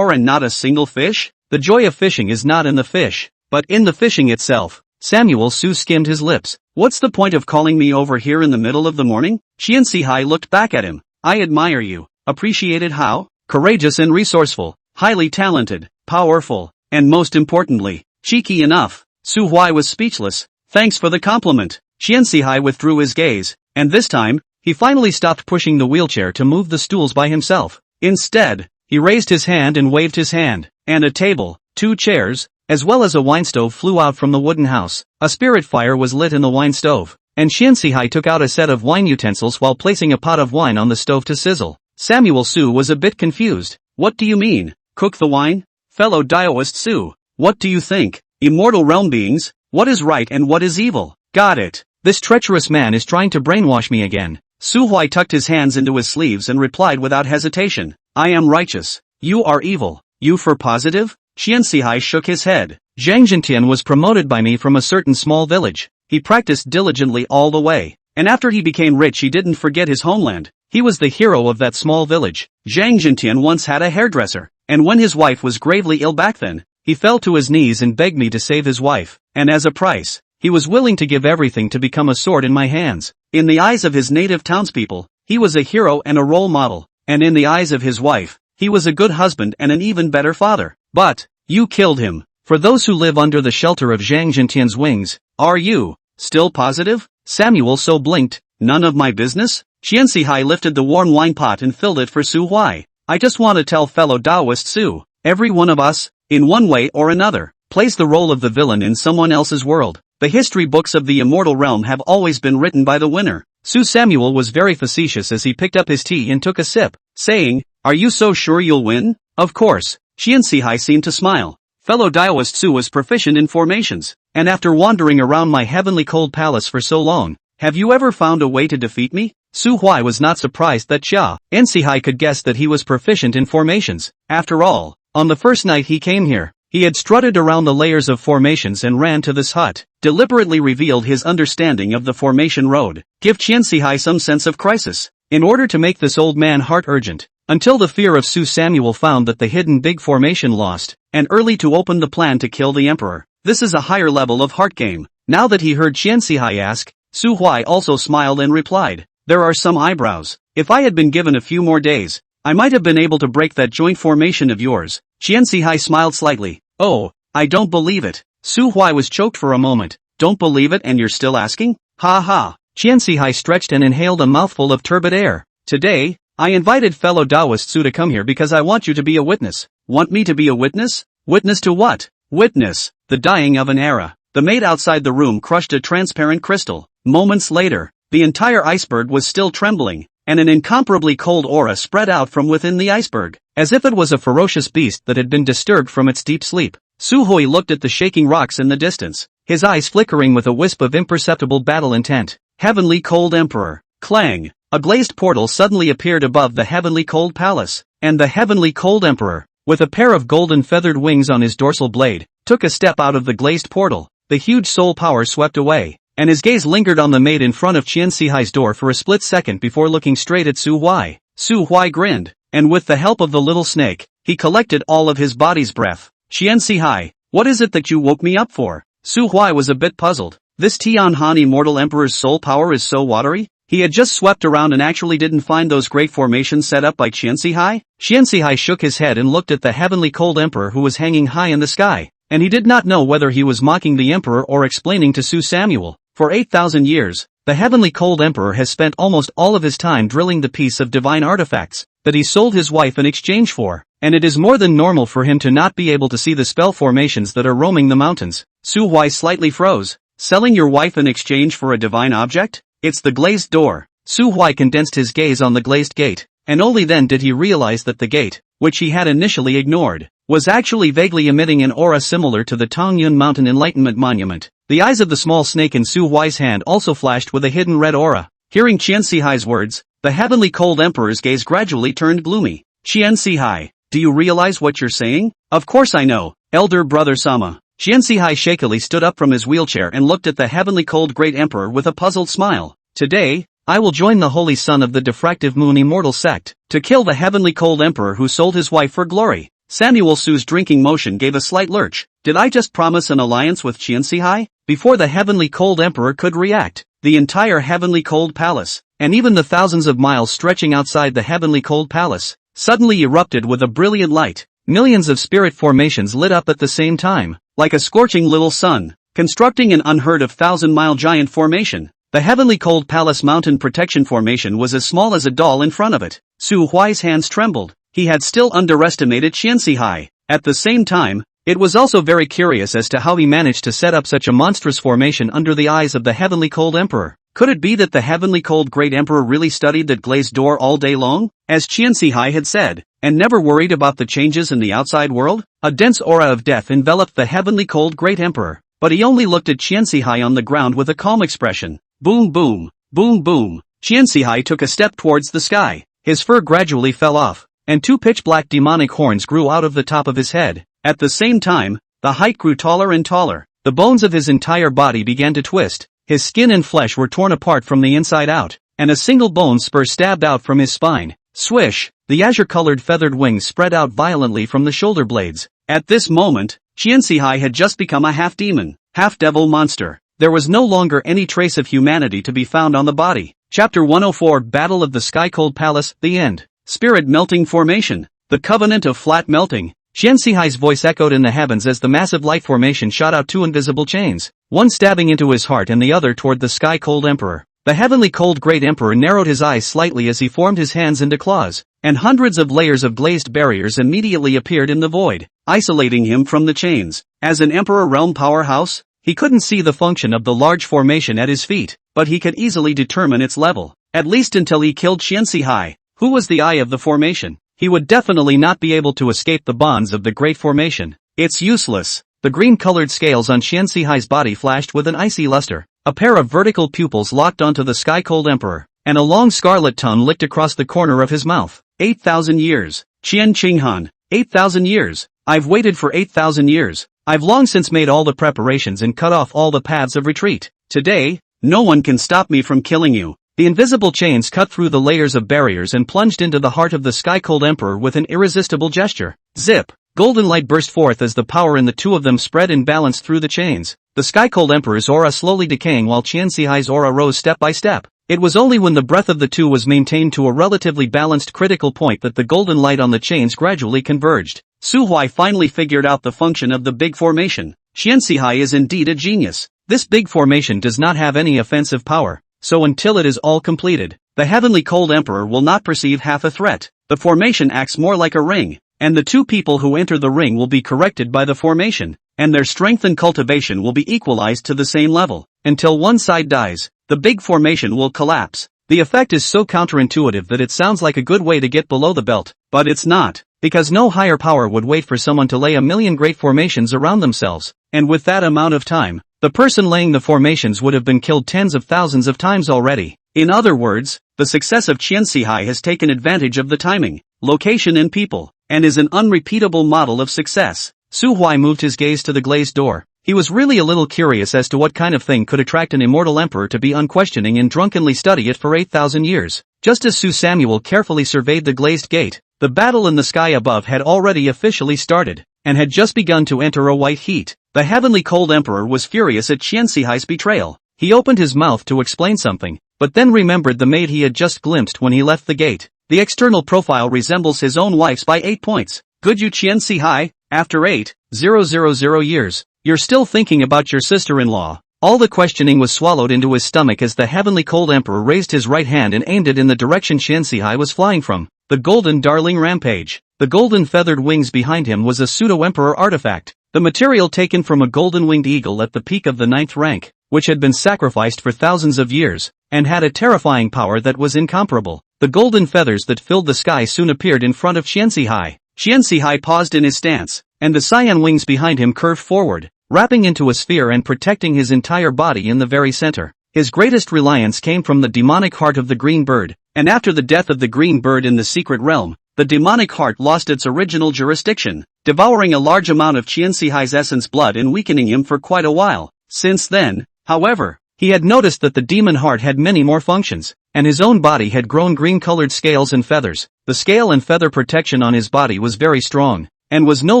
and not a single fish? The joy of fishing is not in the fish, but in the fishing itself. Samuel Su skimmed his lips. What's the point of calling me over here in the middle of the morning? Qianxihai looked back at him. I admire you. Appreciated how? Courageous and resourceful, highly talented, powerful, and most importantly, cheeky enough. Su Huai was speechless. Thanks for the compliment. Qianxihai withdrew his gaze, and this time, he finally stopped pushing the wheelchair to move the stools by himself. Instead, he raised his hand and waved his hand, and a table, 2 chairs, as well as a wine stove flew out from the wooden house. A spirit fire was lit in the wine stove, and Qianxihai took out a set of wine utensils while placing a pot of wine on the stove to sizzle. Samuel Su was a bit confused. What do you mean, cook the wine? Fellow Daoist Su, what do you think? Immortal realm beings, what is right and what is evil? Got it. This treacherous man is trying to brainwash me again. Su Huai tucked his hands into his sleeves and replied without hesitation. I am righteous. You are evil. You for positive? Qianxihai shook his head. Zhang Jintian was promoted by me from a certain small village. He practiced diligently all the way, and after he became rich he didn't forget his homeland. He was the hero of that small village. Zhang Jintian once had a hairdresser, and when his wife was gravely ill back then, he fell to his knees and begged me to save his wife, and as a price, he was willing to give everything to become a sword in my hands. In the eyes of his native townspeople, he was a hero and a role model, and in the eyes of his wife, he was a good husband and an even better father. But, you killed him. For those who live under the shelter of Zhang Jintian's wings, are you still positive? Samuel So blinked. None of my business? Qianxihai lifted the warm wine pot and filled it for Su Huai. I just want to tell fellow Taoist Su, every one of us, in one way or another, plays the role of the villain in someone else's world. The history books of the immortal realm have always been written by the winner. Su Samuel was very facetious as he picked up his tea and took a sip, saying, Are you so sure you'll win? Of course. Qianxihai seemed to smile. Fellow Taoist Su was proficient in formations, and after wandering around my heavenly cold palace for so long, have you ever found a way to defeat me? Su Huai was not surprised that Qianxihai could guess that he was proficient in formations. After all, on the first night he came here, he had strutted around the layers of formations and ran to this hut, deliberately revealed his understanding of the formation road, give Qianxihai some sense of crisis, in order to make this old man heart urgent, until the fear of Su Samuel found that the hidden big formation lost, and early to open the plan to kill the emperor. This is a higher level of heart game. Now that he heard Qianxihai ask, Su Huai also smiled and replied, There are some eyebrows. If I had been given a few more days, I might have been able to break that joint formation of yours. Qianxihai smiled slightly. Oh, I don't believe it. Su Huai was choked for a moment. Don't believe it and you're still asking? Ha ha. Qianxihai stretched and inhaled a mouthful of turbid air. Today, I invited fellow Taoist Su to come here because I want you to be a witness. Want me to be a witness? Witness to what? Witness the dying of an era. the maid outside the room crushed a transparent crystal. Moments later, the entire iceberg was still trembling, and an incomparably cold aura spread out from within the iceberg, as if it was a ferocious beast that had been disturbed from its deep sleep. Suhui looked at the shaking rocks in the distance, his eyes flickering with a wisp of imperceptible battle intent. Heavenly Cold Emperor. Clang! A glazed portal suddenly appeared above the Heavenly Cold Palace, and the Heavenly Cold Emperor, with a pair of golden feathered wings on his dorsal blade, took a step out of the glazed portal. The huge soul power swept away, and his gaze lingered on the maid in front of Qian Sihai's door for a split second before looking straight at Su Huai. Su Huai grinned, and with the help of the little snake, he collected all of his body's breath. Qian Sihai, what is it that you woke me up for? Su Huai was a bit puzzled. This Tianhan Immortal Emperor's soul power is so watery? He had just swept around and actually didn't find those great formations set up by Qian Sihai? Qian Sihai shook his head and looked at the Heavenly Cold Emperor who was hanging high in the sky, and he did not know whether he was mocking the Emperor or explaining to Su Samuel. For 8,000 years, the Heavenly Cold Emperor has spent almost all of his time drilling the piece of divine artifacts that he sold his wife in exchange for, and it is more than normal for him to not be able to see the spell formations that are roaming the mountains. Su Huai slightly froze. Selling your wife in exchange for a divine object? It's the glazed door. Su Huai condensed his gaze on the glazed gate, and only then did he realize that the gate, which he had initially ignored, was actually vaguely emitting an aura similar to the Tongyun Mountain Enlightenment Monument. The eyes of the small snake in Su Huai's hand also flashed with a hidden red aura. Hearing Qian Sihai's words, the Heavenly Cold Emperor's gaze gradually turned gloomy. Qian Sihai, do you realize what you're saying? Of course I know, Elder Brother Sama. Qian Sihai shakily stood up from his wheelchair and looked at the Heavenly Cold Great Emperor with a puzzled smile. Today, I will join the Holy Son of the Diffractive Moon Immortal Sect, to kill the Heavenly Cold Emperor who sold his wife for glory. Samuel Su's drinking motion gave a slight lurch. Did I just promise an alliance with Qian Sihai? Before the Heavenly Cold Emperor could react, the entire Heavenly Cold Palace, and even the thousands of miles stretching outside the Heavenly Cold Palace, suddenly erupted with a brilliant light. Millions of spirit formations lit up at the same time, like a scorching little sun, constructing an unheard of 1,000-mile giant formation. The Heavenly Cold Palace Mountain Protection Formation was as small as a doll in front of it. Su Huai's hands trembled. He had still underestimated Qian Sihai. At the same time, it was also very curious as to how he managed to set up such a monstrous formation under the eyes of the Heavenly Cold Emperor. Could it be that the Heavenly Cold Great Emperor really studied that glazed door all day long, as Qian Sihai had said, and never worried about the changes in the outside world? A dense aura of death enveloped the Heavenly Cold Great Emperor, but he only looked at Qian Sihai on the ground with a calm expression. Boom boom, boom boom. Qian Sihai took a step towards the sky. His fur gradually fell off, and two pitch-black demonic horns grew out of the top of his head. At the same time, the height grew taller and taller. The bones of his entire body began to twist. His skin and flesh were torn apart from the inside out, and a single bone spur stabbed out from his spine. Swish! The azure-colored feathered wings spread out violently from the shoulder blades. At this moment, Qian Sihai had just become a half-demon, half-devil monster. There was no longer any trace of humanity to be found on the body. Chapter 104 Battle of the Sky Cold Palace, The End. Spirit Melting Formation. The Covenant of Flat Melting. Qian Sihai's voice echoed in the heavens as the massive light formation shot out two invisible chains, one stabbing into his heart and the other toward the Sky Cold Emperor. The Heavenly Cold Great Emperor narrowed his eyes slightly as he formed his hands into claws, and hundreds of layers of glazed barriers immediately appeared in the void, isolating him from the chains. As an Emperor Realm powerhouse, he couldn't see the function of the large formation at his feet, but he could easily determine its level, at least until he killed Qian Sihai, who was the eye of the formation. He would definitely not be able to escape the bonds of the Great Formation. It's useless. The green-colored scales on Qian Sihai's body flashed with an icy luster. A pair of vertical pupils locked onto the Sky Cold Emperor, and a long scarlet tongue licked across the corner of his mouth. 8,000 years. Qian Qinghan. 8,000 years. I've waited for 8,000 years. I've long since made all the preparations and cut off all the paths of retreat. Today, no one can stop me from killing you. The invisible chains cut through the layers of barriers and plunged into the heart of the Sky Cold Emperor with an irresistible gesture. Zip! Golden light burst forth as the power in the two of them spread and balanced through the chains. The Sky Cold Emperor's aura slowly decaying while Qian Sihai's aura rose step by step. It was only when the breath of the two was maintained to a relatively balanced critical point that the golden light on the chains gradually converged. Su Huai finally figured out the function of the big formation. Qian Sihai is indeed a genius. This big formation does not have any offensive power, so until it is all completed, the Heavenly Cold Emperor will not perceive half a threat. The formation acts more like a ring, and the two people who enter the ring will be corrected by the formation. and their strength and cultivation will be equalized to the same level. Until one side dies, the big formation will collapse. The effect is so counterintuitive that it sounds like a good way to get below the belt, but it's not, because no higher power would wait for someone to lay a million great formations around themselves, and with that amount of time, the person laying the formations would have been killed tens of thousands of times already. In other words, the success of Qianxihai has taken advantage of the timing, location and people, and is an unrepeatable model of success. Su Huai moved his gaze to the glazed door. He was really a little curious as to what kind of thing could attract an immortal emperor to be unquestioning and drunkenly study it for 8,000 years. Just as Su Samuel carefully surveyed the glazed gate, the battle in the sky above had already officially started, and had just begun to enter a white heat. The heavenly cold emperor was furious at Qianxihai's betrayal. He opened his mouth to explain something, but then remembered the maid he had just glimpsed when he left the gate. The external profile resembles his own wife's by 8 points. Good you Qianxihai, after 8,000 years. You're still thinking about your sister-in-law. All the questioning was swallowed into his stomach as the heavenly cold emperor raised his right hand and aimed it in the direction Qianxihai was flying from. The golden darling rampage. The golden feathered wings behind him was a pseudo-emperor artifact, the material taken from a golden-winged eagle at the peak of the 9th rank, which had been sacrificed for thousands of years, and had a terrifying power that was incomparable. The golden feathers that filled the sky soon appeared in front of Qianxihai. Qianxihai paused in his stance, and the cyan wings behind him curved forward, wrapping into a sphere and protecting his entire body in the very center. His greatest reliance came from the demonic heart of the green bird, and after the death of the green bird in the secret realm, the demonic heart lost its original jurisdiction, devouring a large amount of Qianxihai's essence blood and weakening him for quite a while. Since then, however, he had noticed that the demon heart had many more functions, and his own body had grown green-colored scales and feathers. The scale and feather protection on his body was very strong, and was no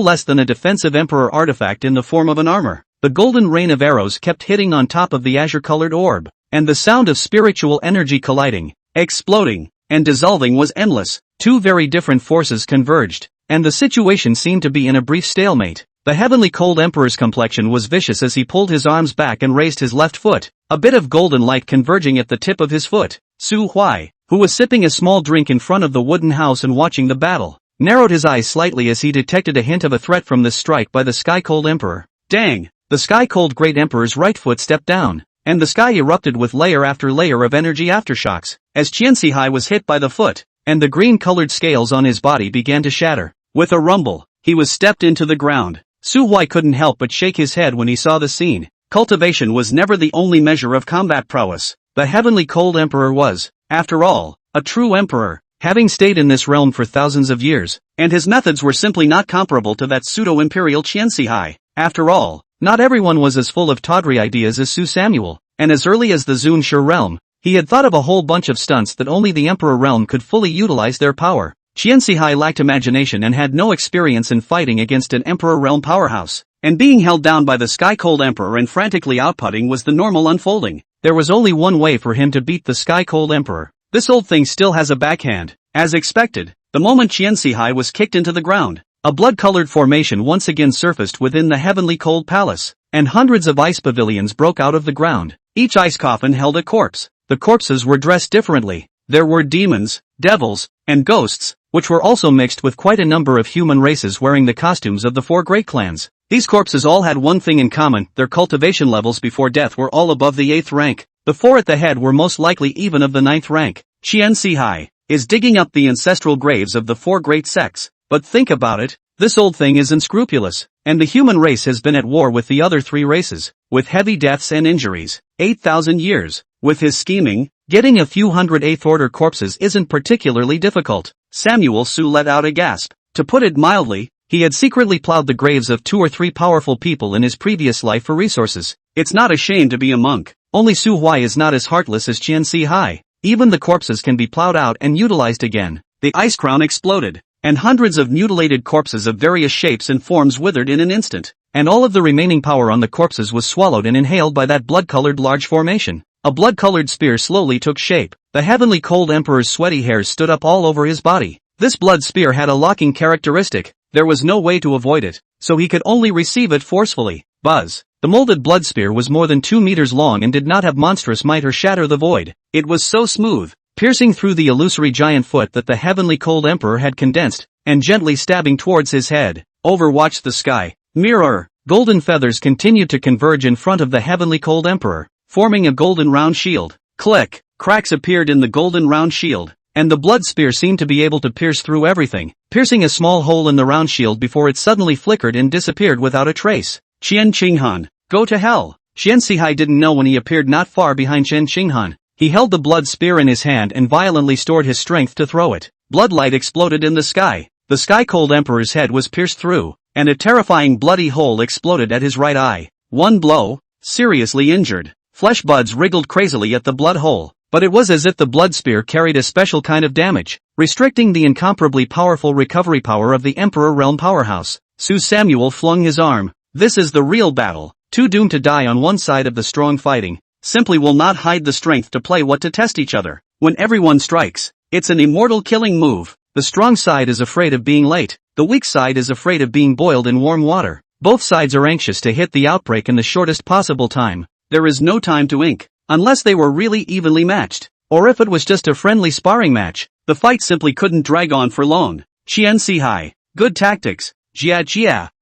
less than a defensive emperor artifact in the form of an armor. The golden rain of arrows kept hitting on top of the azure-colored orb, and the sound of spiritual energy colliding, exploding, and dissolving was endless. Two very different forces converged, and the situation seemed to be in a brief stalemate. The heavenly cold emperor's complexion was vicious as he pulled his arms back and raised his left foot, a bit of golden light converging at the tip of his foot. Su Huai, who was sipping a small drink in front of the wooden house and watching the battle, narrowed his eyes slightly as he detected a hint of a threat from this strike by the sky-cold emperor. Dang! The sky-cold great emperor's right foot stepped down, and the sky erupted with layer after layer of energy aftershocks, as Qianxihai was hit by the foot, and the green-colored scales on his body began to shatter. With a rumble, he was stepped into the ground. Su Huai couldn't help but shake his head when he saw the scene. Cultivation was never the only measure of combat prowess. The heavenly cold emperor was, after all, a true emperor, having stayed in this realm for thousands of years, and his methods were simply not comparable to that pseudo-imperial Qianxihai. After all, not everyone was as full of tawdry ideas as Su Samuel, and as early as the Zun realm, he had thought of a whole bunch of stunts that only the emperor realm could fully utilize their power. Qianxihai lacked imagination and had no experience in fighting against an emperor realm powerhouse, and being held down by the sky-cold emperor and frantically outputting was the normal unfolding. There was only one way for him to beat the sky-cold emperor. This old thing still has a backhand. As expected, the moment Qianxihai was kicked into the ground, a blood-colored formation once again surfaced within the heavenly cold palace, and hundreds of ice pavilions broke out of the ground. Each ice coffin held a corpse. The corpses were dressed differently. There were demons, devils, and ghosts, which were also mixed with quite a number of human races wearing the costumes of the 4 great clans. These corpses all had one thing in common: their cultivation levels before death were all above the 8th rank. The 4 at the head were most likely even of the 9th rank. Qianxihai is digging up the ancestral graves of the 4 great sects. But think about it, this old thing is unscrupulous, and the human race has been at war with the other 3 races, with heavy deaths and injuries. 8,000 years. With his scheming, getting a few hundred 8th order corpses isn't particularly difficult. Samuel Su let out a gasp. To put it mildly, he had secretly plowed the graves of 2 or 3 powerful people in his previous life for resources. It's not a shame to be a monk. Only Su Huai is not as heartless as Qianxihai. Even the corpses can be plowed out and utilized again. The ice crown exploded, and hundreds of mutilated corpses of various shapes and forms withered in an instant, and all of the remaining power on the corpses was swallowed and inhaled by that blood-colored large formation. A blood-colored spear slowly took shape. The heavenly cold emperor's sweaty hairs stood up all over his body. This blood spear had a locking characteristic. There was no way to avoid it, so he could only receive it forcefully. Buzz. The molded blood spear was more than 2 meters long and did not have monstrous might or shatter the void. It was so smooth, piercing through the illusory giant foot that the heavenly cold emperor had condensed, and gently stabbing towards his head. Overwatched the sky. Mirror. Golden feathers continued to converge in front of the heavenly cold emperor, forming a golden round shield. Click! Cracks appeared in the golden round shield, and the blood spear seemed to be able to pierce through everything, piercing a small hole in the round shield before it suddenly flickered and disappeared without a trace. Qian Qinghan, go to hell! Qian Sihai didn't know when he appeared not far behind Qian Qinghan. He held the blood spear in his hand and violently stored his strength to throw it. Blood light exploded in the sky. The sky-cold emperor's head was pierced through, and a terrifying bloody hole exploded at his right eye. One blow, seriously injured. Flesh buds wriggled crazily at the blood hole, but it was as if the blood spear carried a special kind of damage, restricting the incomparably powerful recovery power of the Emperor Realm powerhouse. Su Samuel flung his arm. This is the real battle. Two doomed to die on one side of the strong fighting, simply will not hide the strength to play what to test each other. When everyone strikes, it's an immortal killing move. The strong side is afraid of being late, the weak side is afraid of being boiled in warm water. Both sides are anxious to hit the outbreak in the shortest possible time. There is no time to ink, unless they were really evenly matched. Or if it was just a friendly sparring match, the fight simply couldn't drag on for long. Qian Sihai, good tactics. Jia,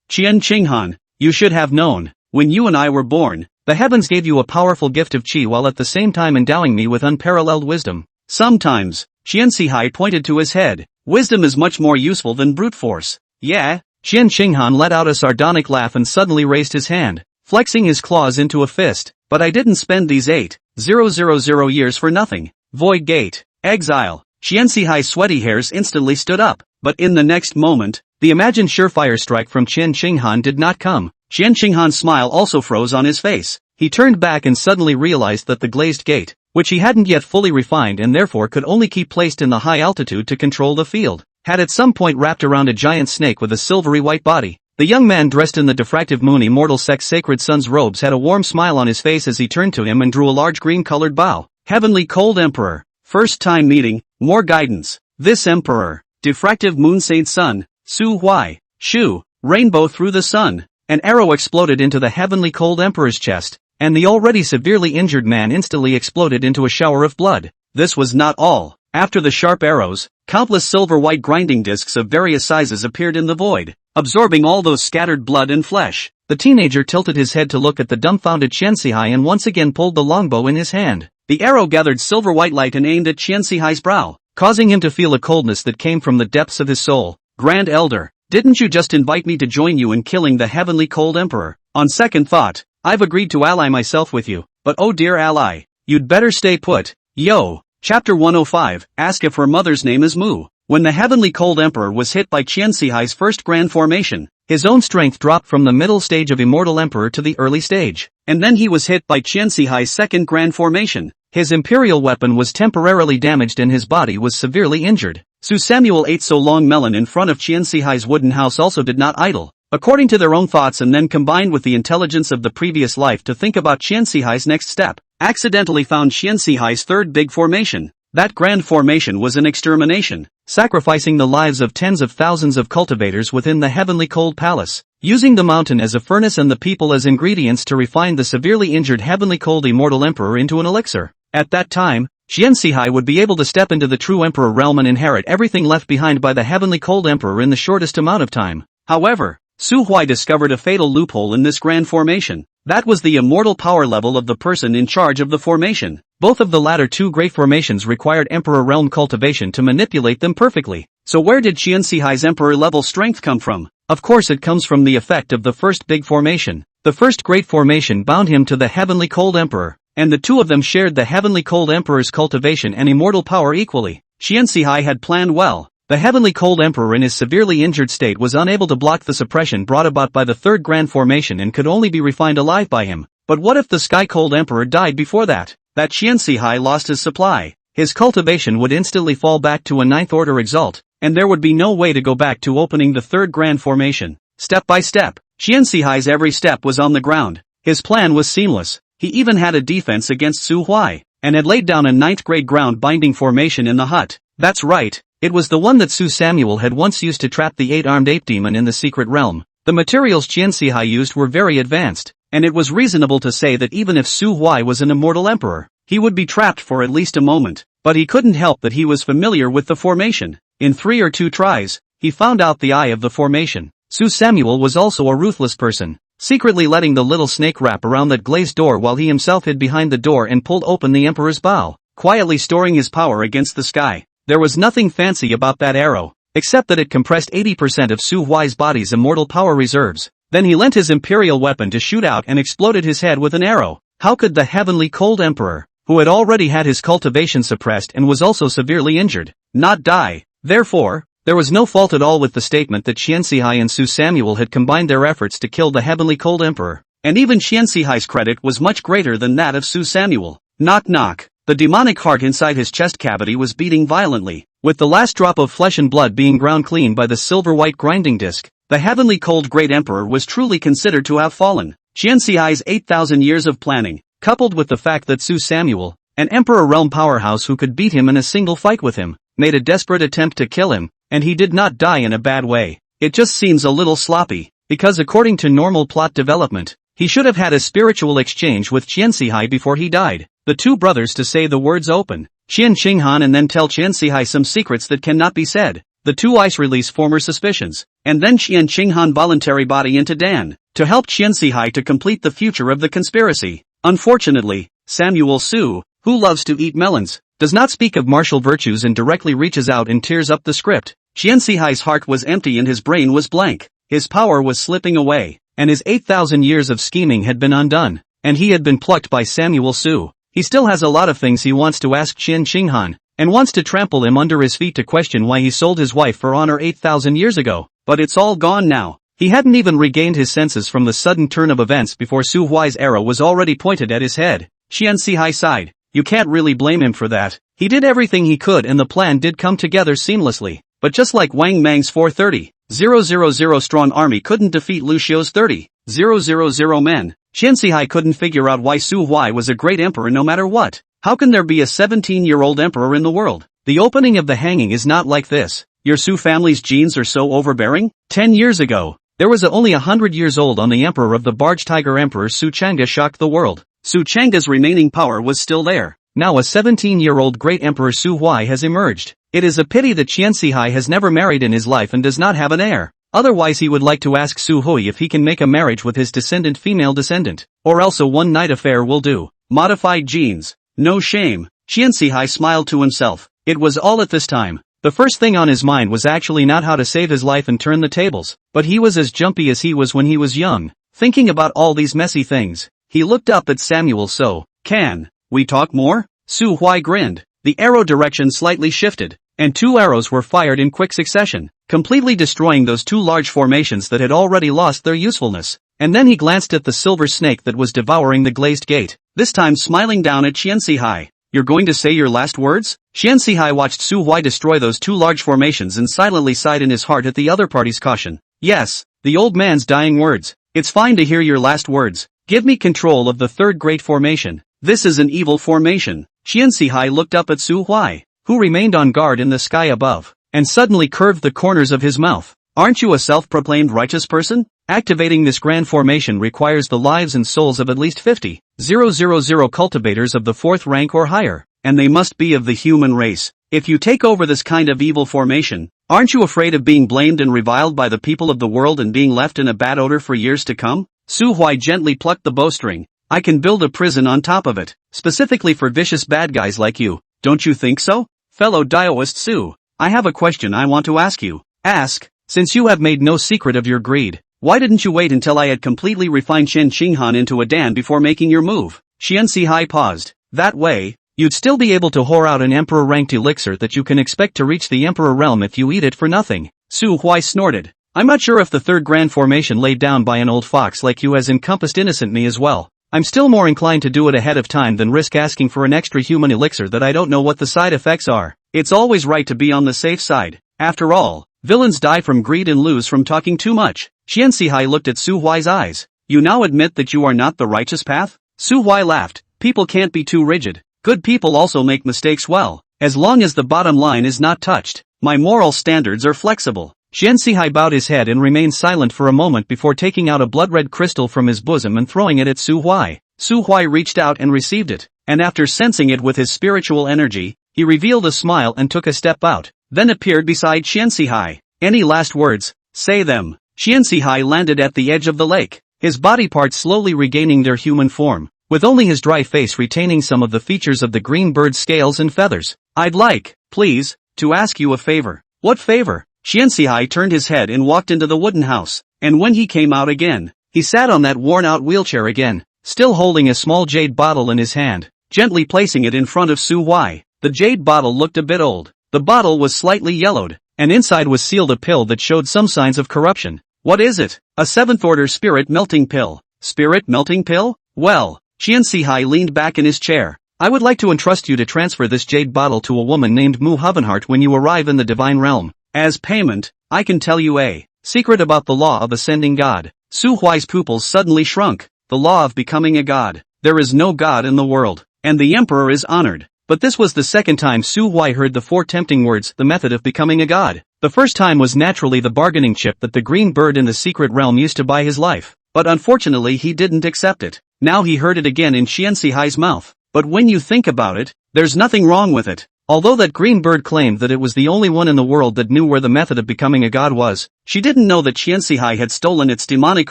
Qian Qinghan, you should have known. When you and I were born, the heavens gave you a powerful gift of qi while at the same time endowing me with unparalleled wisdom. Sometimes, Qian Sihai pointed to his head, wisdom is much more useful than brute force. Yeah? Qian Qinghan let out a sardonic laugh and suddenly raised his hand, flexing his claws into a fist. But I didn't spend these 8,000 years for nothing. Void Gate. Exile. Qian Sihai's sweaty hairs instantly stood up, but in the next moment, the imagined surefire strike from Qian Qinghan did not come. Qian Qinghan's smile also froze on his face. He turned back and suddenly realized that the glazed gate, which he hadn't yet fully refined and therefore could only keep placed in the high altitude to control the field, had at some point wrapped around a giant snake with a silvery white body. The young man dressed in the diffractive moon immortal sex sacred sun's robes had a warm smile on his face as he turned to him and drew a large green-colored bow. Heavenly Cold Emperor. First time meeting, more guidance. This Emperor. Diffractive moon saint sun. Su Huai. Shu. Rainbow through the sun. An arrow exploded into the heavenly cold emperor's chest, and the already severely injured man instantly exploded into a shower of blood. This was not all. After the sharp arrows, countless silver-white grinding discs of various sizes appeared in the void, absorbing all those scattered blood and flesh. The teenager tilted his head to look at the dumbfounded Qian Sihai and once again pulled the longbow in his hand. The arrow gathered silver-white light and aimed at Qian Sihai's brow, causing him to feel a coldness that came from the depths of his soul. Grand Elder, didn't you just invite me to join you in killing the heavenly cold emperor? On second thought, I've agreed to ally myself with you, but oh dear ally, you'd better stay put. Yo! Chapter 105, ask if her mother's name is Mu. When the heavenly cold emperor was hit by Qian Sihai's first grand formation, his own strength dropped from the middle stage of immortal emperor to the early stage. And then he was hit by Qian Sihai's second grand formation. His imperial weapon was temporarily damaged and his body was severely injured. Su Samuel ate so long melon in front of Qian Sihai's wooden house also did not idle. According to their own thoughts and then combined with the intelligence of the previous life to think about Qian Sihai's next step, accidentally found Qian Sihai's third big formation. That grand formation was an extermination, sacrificing the lives of tens of thousands of cultivators within the heavenly cold palace, using the mountain as a furnace and the people as ingredients to refine the severely injured heavenly cold immortal emperor into an elixir. At that time, Qian Sihai would be able to step into the true emperor realm and inherit everything left behind by the heavenly cold emperor in the shortest amount of time. However, Su Huai discovered a fatal loophole in this grand formation. That was the immortal power level of the person in charge of the formation. Both of the latter two great formations required emperor realm cultivation to manipulate them perfectly. So where did Qian Sihai's emperor level strength come from? Of course it comes from the effect of the first big formation. The first great formation bound him to the heavenly cold emperor, and the two of them shared the heavenly cold emperor's cultivation and immortal power equally. Qian Sihai had planned well. The heavenly cold emperor in his severely injured state was unable to block the suppression brought about by the third grand formation and could only be refined alive by him. But what if the sky cold emperor died before that? That Qian Sihai lost his supply. His cultivation would instantly fall back to a ninth order exalt, and there would be no way to go back to opening the third grand formation. Step by step, Qian Sihai's every step was on the ground. His plan was seamless. He even had a defense against Su Huai, and had laid down a ninth grade ground binding formation in the hut. That's right. It was the one that Su Samuel had once used to trap the 8-armed ape demon in the secret realm. The materials Qian Sihai used were very advanced, and it was reasonable to say that even if Su Huai was an immortal emperor, he would be trapped for at least a moment. But he couldn't help that he was familiar with the formation. In 3 or 2 tries, he found out the eye of the formation. Su Samuel was also a ruthless person. secretly letting the little snake wrap around that glazed door while he himself hid behind the door and pulled open the Emperor's bow, quietly storing his power against the sky. There was nothing fancy about that arrow, except that it compressed 80% of Su Huai's body's immortal power reserves. Then he lent his imperial weapon to shoot out and exploded his head with an arrow. How could the heavenly cold emperor, who had already had his cultivation suppressed and was also severely injured, not die? Therefore, there was no fault at all with the statement that Xianxihai and Su Samuel had combined their efforts to kill the heavenly cold emperor. And even Xianxihai's credit was much greater than that of Su Samuel. Knock knock. The demonic heart inside his chest cavity was beating violently, with the last drop of flesh and blood being ground clean by the silver-white grinding disc. The heavenly cold great emperor was truly considered to have fallen. Xianxihai's 8,000 years of planning, coupled with the fact that Su Samuel, an emperor realm powerhouse who could beat him in a single fight with him, made a desperate attempt to kill him, and he did not die in a bad way. It just seems a little sloppy, because according to normal plot development, he should have had a spiritual exchange with Xianxihai before he died. The two brothers to say the words open, Qian Qinghan, and then tell Xianxihai some secrets that cannot be said. The two ice release former suspicions, and then Qian Qinghan voluntary body into Dan, to help Xianxihai to complete the future of the conspiracy. Unfortunately, Samuel Su, who loves to eat melons, does not speak of martial virtues and directly reaches out and tears up the script. Xianxihai's heart was empty and his brain was blank. His power was slipping away, and his 8,000 years of scheming had been undone, and he had been plucked by Samuel Su. He still has a lot of things he wants to ask Qian Qinghan, and wants to trample him under his feet to question why he sold his wife for honor 8,000 years ago, but it's all gone now. He hadn't even regained his senses from the sudden turn of events before Su Huai's arrow was already pointed at his head. Xianxihai sighed. You can't really blame him for that. He did everything he could and the plan did come together seamlessly. But just like Wang Mang's 430,000 strong army couldn't defeat Lu Xiu's 30,000 men, Xianxihai couldn't figure out why Su Huai was a great emperor no matter what. How can there be a 17-year-old emperor in the world? The opening of the hanging is not like this. Your Su family's genes are so overbearing? 10 years ago, there was only 100 years old on the emperor of the barge tiger emperor Su Chang'e shocked the world. Su Chang'e's remaining power was still there. Now a 17-year-old great emperor Su Huai has emerged. It is a pity that Xianxihai has never married in his life and does not have an heir. Otherwise he would like to ask Su Hui if he can make a marriage with his descendant female descendant, or else a one-night affair will do. Modified genes. No shame. Xianxihai smiled to himself. It was all at this time. The first thing on his mind was actually not how to save his life and turn the tables, but he was as jumpy as he was when he was young, thinking about all these messy things. He looked up at Samuel. So, can we talk more? Su Huai grinned. The arrow direction slightly shifted, and two arrows were fired in quick succession, completely destroying those two large formations that had already lost their usefulness. And then he glanced at the silver snake that was devouring the glazed gate, this time smiling down at Xianxihai. You're going to say your last words? Xianxihai watched Su Huai destroy those two large formations and silently sighed in his heart at the other party's caution. Yes, the old man's dying words. It's fine to hear your last words. Give me control of the third great formation. This is an evil formation. Xianxihai looked up at Su Huai, who remained on guard in the sky above, and suddenly curved the corners of his mouth. Aren't you a self-proclaimed righteous person? Activating this grand formation requires the lives and souls of at least 50,000 cultivators of the 4th rank or higher, and they must be of the human race. If you take over this kind of evil formation, aren't you afraid of being blamed and reviled by the people of the world and being left in a bad odor for years to come? Su Huai gently plucked the bowstring. I can build a prison on top of it, specifically for vicious bad guys like you. Don't you think so? Fellow Daoist Su, I have a question I want to ask you. Ask, since you have made no secret of your greed. Why didn't you wait until I had completely refined Qian Qinghan into a Dan before making your move? Xianxihai paused. That way, you'd still be able to whore out an emperor-ranked elixir that you can expect to reach the emperor realm if you eat it for nothing. Su Huai snorted. I'm not sure if the third grand formation laid down by an old fox like you has encompassed innocent me as well. I'm still more inclined to do it ahead of time than risk asking for an extra human elixir that I don't know what the side effects are. It's always right to be on the safe side. After all, villains die from greed and lose from talking too much. Xianxihai looked at Su Huai's eyes. You now admit that you are not the righteous path? Su Huai laughed. People can't be too rigid. Good people also make mistakes well, as long as the bottom line is not touched. My moral standards are flexible. Xianxihai bowed his head and remained silent for a moment before taking out a blood-red crystal from his bosom and throwing it at Su Huai. Su Huai reached out and received it, and after sensing it with his spiritual energy, he revealed a smile and took a step out, then appeared beside Xianxihai. Any last words? Say them. Xianxihai landed at the edge of the lake. his body parts slowly regaining their human form, with only his dry face retaining some of the features of the green bird's scales and feathers. "I'd like, please, to ask you a favor." "What favor?" Qianxihai turned his head and walked into the wooden house, and when he came out again, he sat on that worn-out wheelchair again, still holding a small jade bottle in his hand, gently placing it in front of Su Huai. The jade bottle looked a bit old. The bottle was slightly yellowed, and inside was sealed a pill that showed some signs of corruption. "What is it?" "A 7th-order spirit melting pill." "Spirit melting pill?" "Well," Qianxihai leaned back in his chair, "I would like to entrust you to transfer this jade bottle to a woman named Mu Hovenheart when you arrive in the divine realm. As payment, I can tell you a secret about the law of ascending god." Su Huai's pupils suddenly shrunk. The law of becoming a god. There is no god in the world, and the emperor is honored. But this was the second time Su Huai heard the 4 tempting words, the method of becoming a god. The first time was naturally the bargaining chip that the green bird in the secret realm used to buy his life. But unfortunately he didn't accept it. Now he heard it again in Qianxihai's mouth. But when you think about it, there's nothing wrong with it. Although that green bird claimed that it was the only one in the world that knew where the method of becoming a god was, she didn't know that Qianxihai had stolen its demonic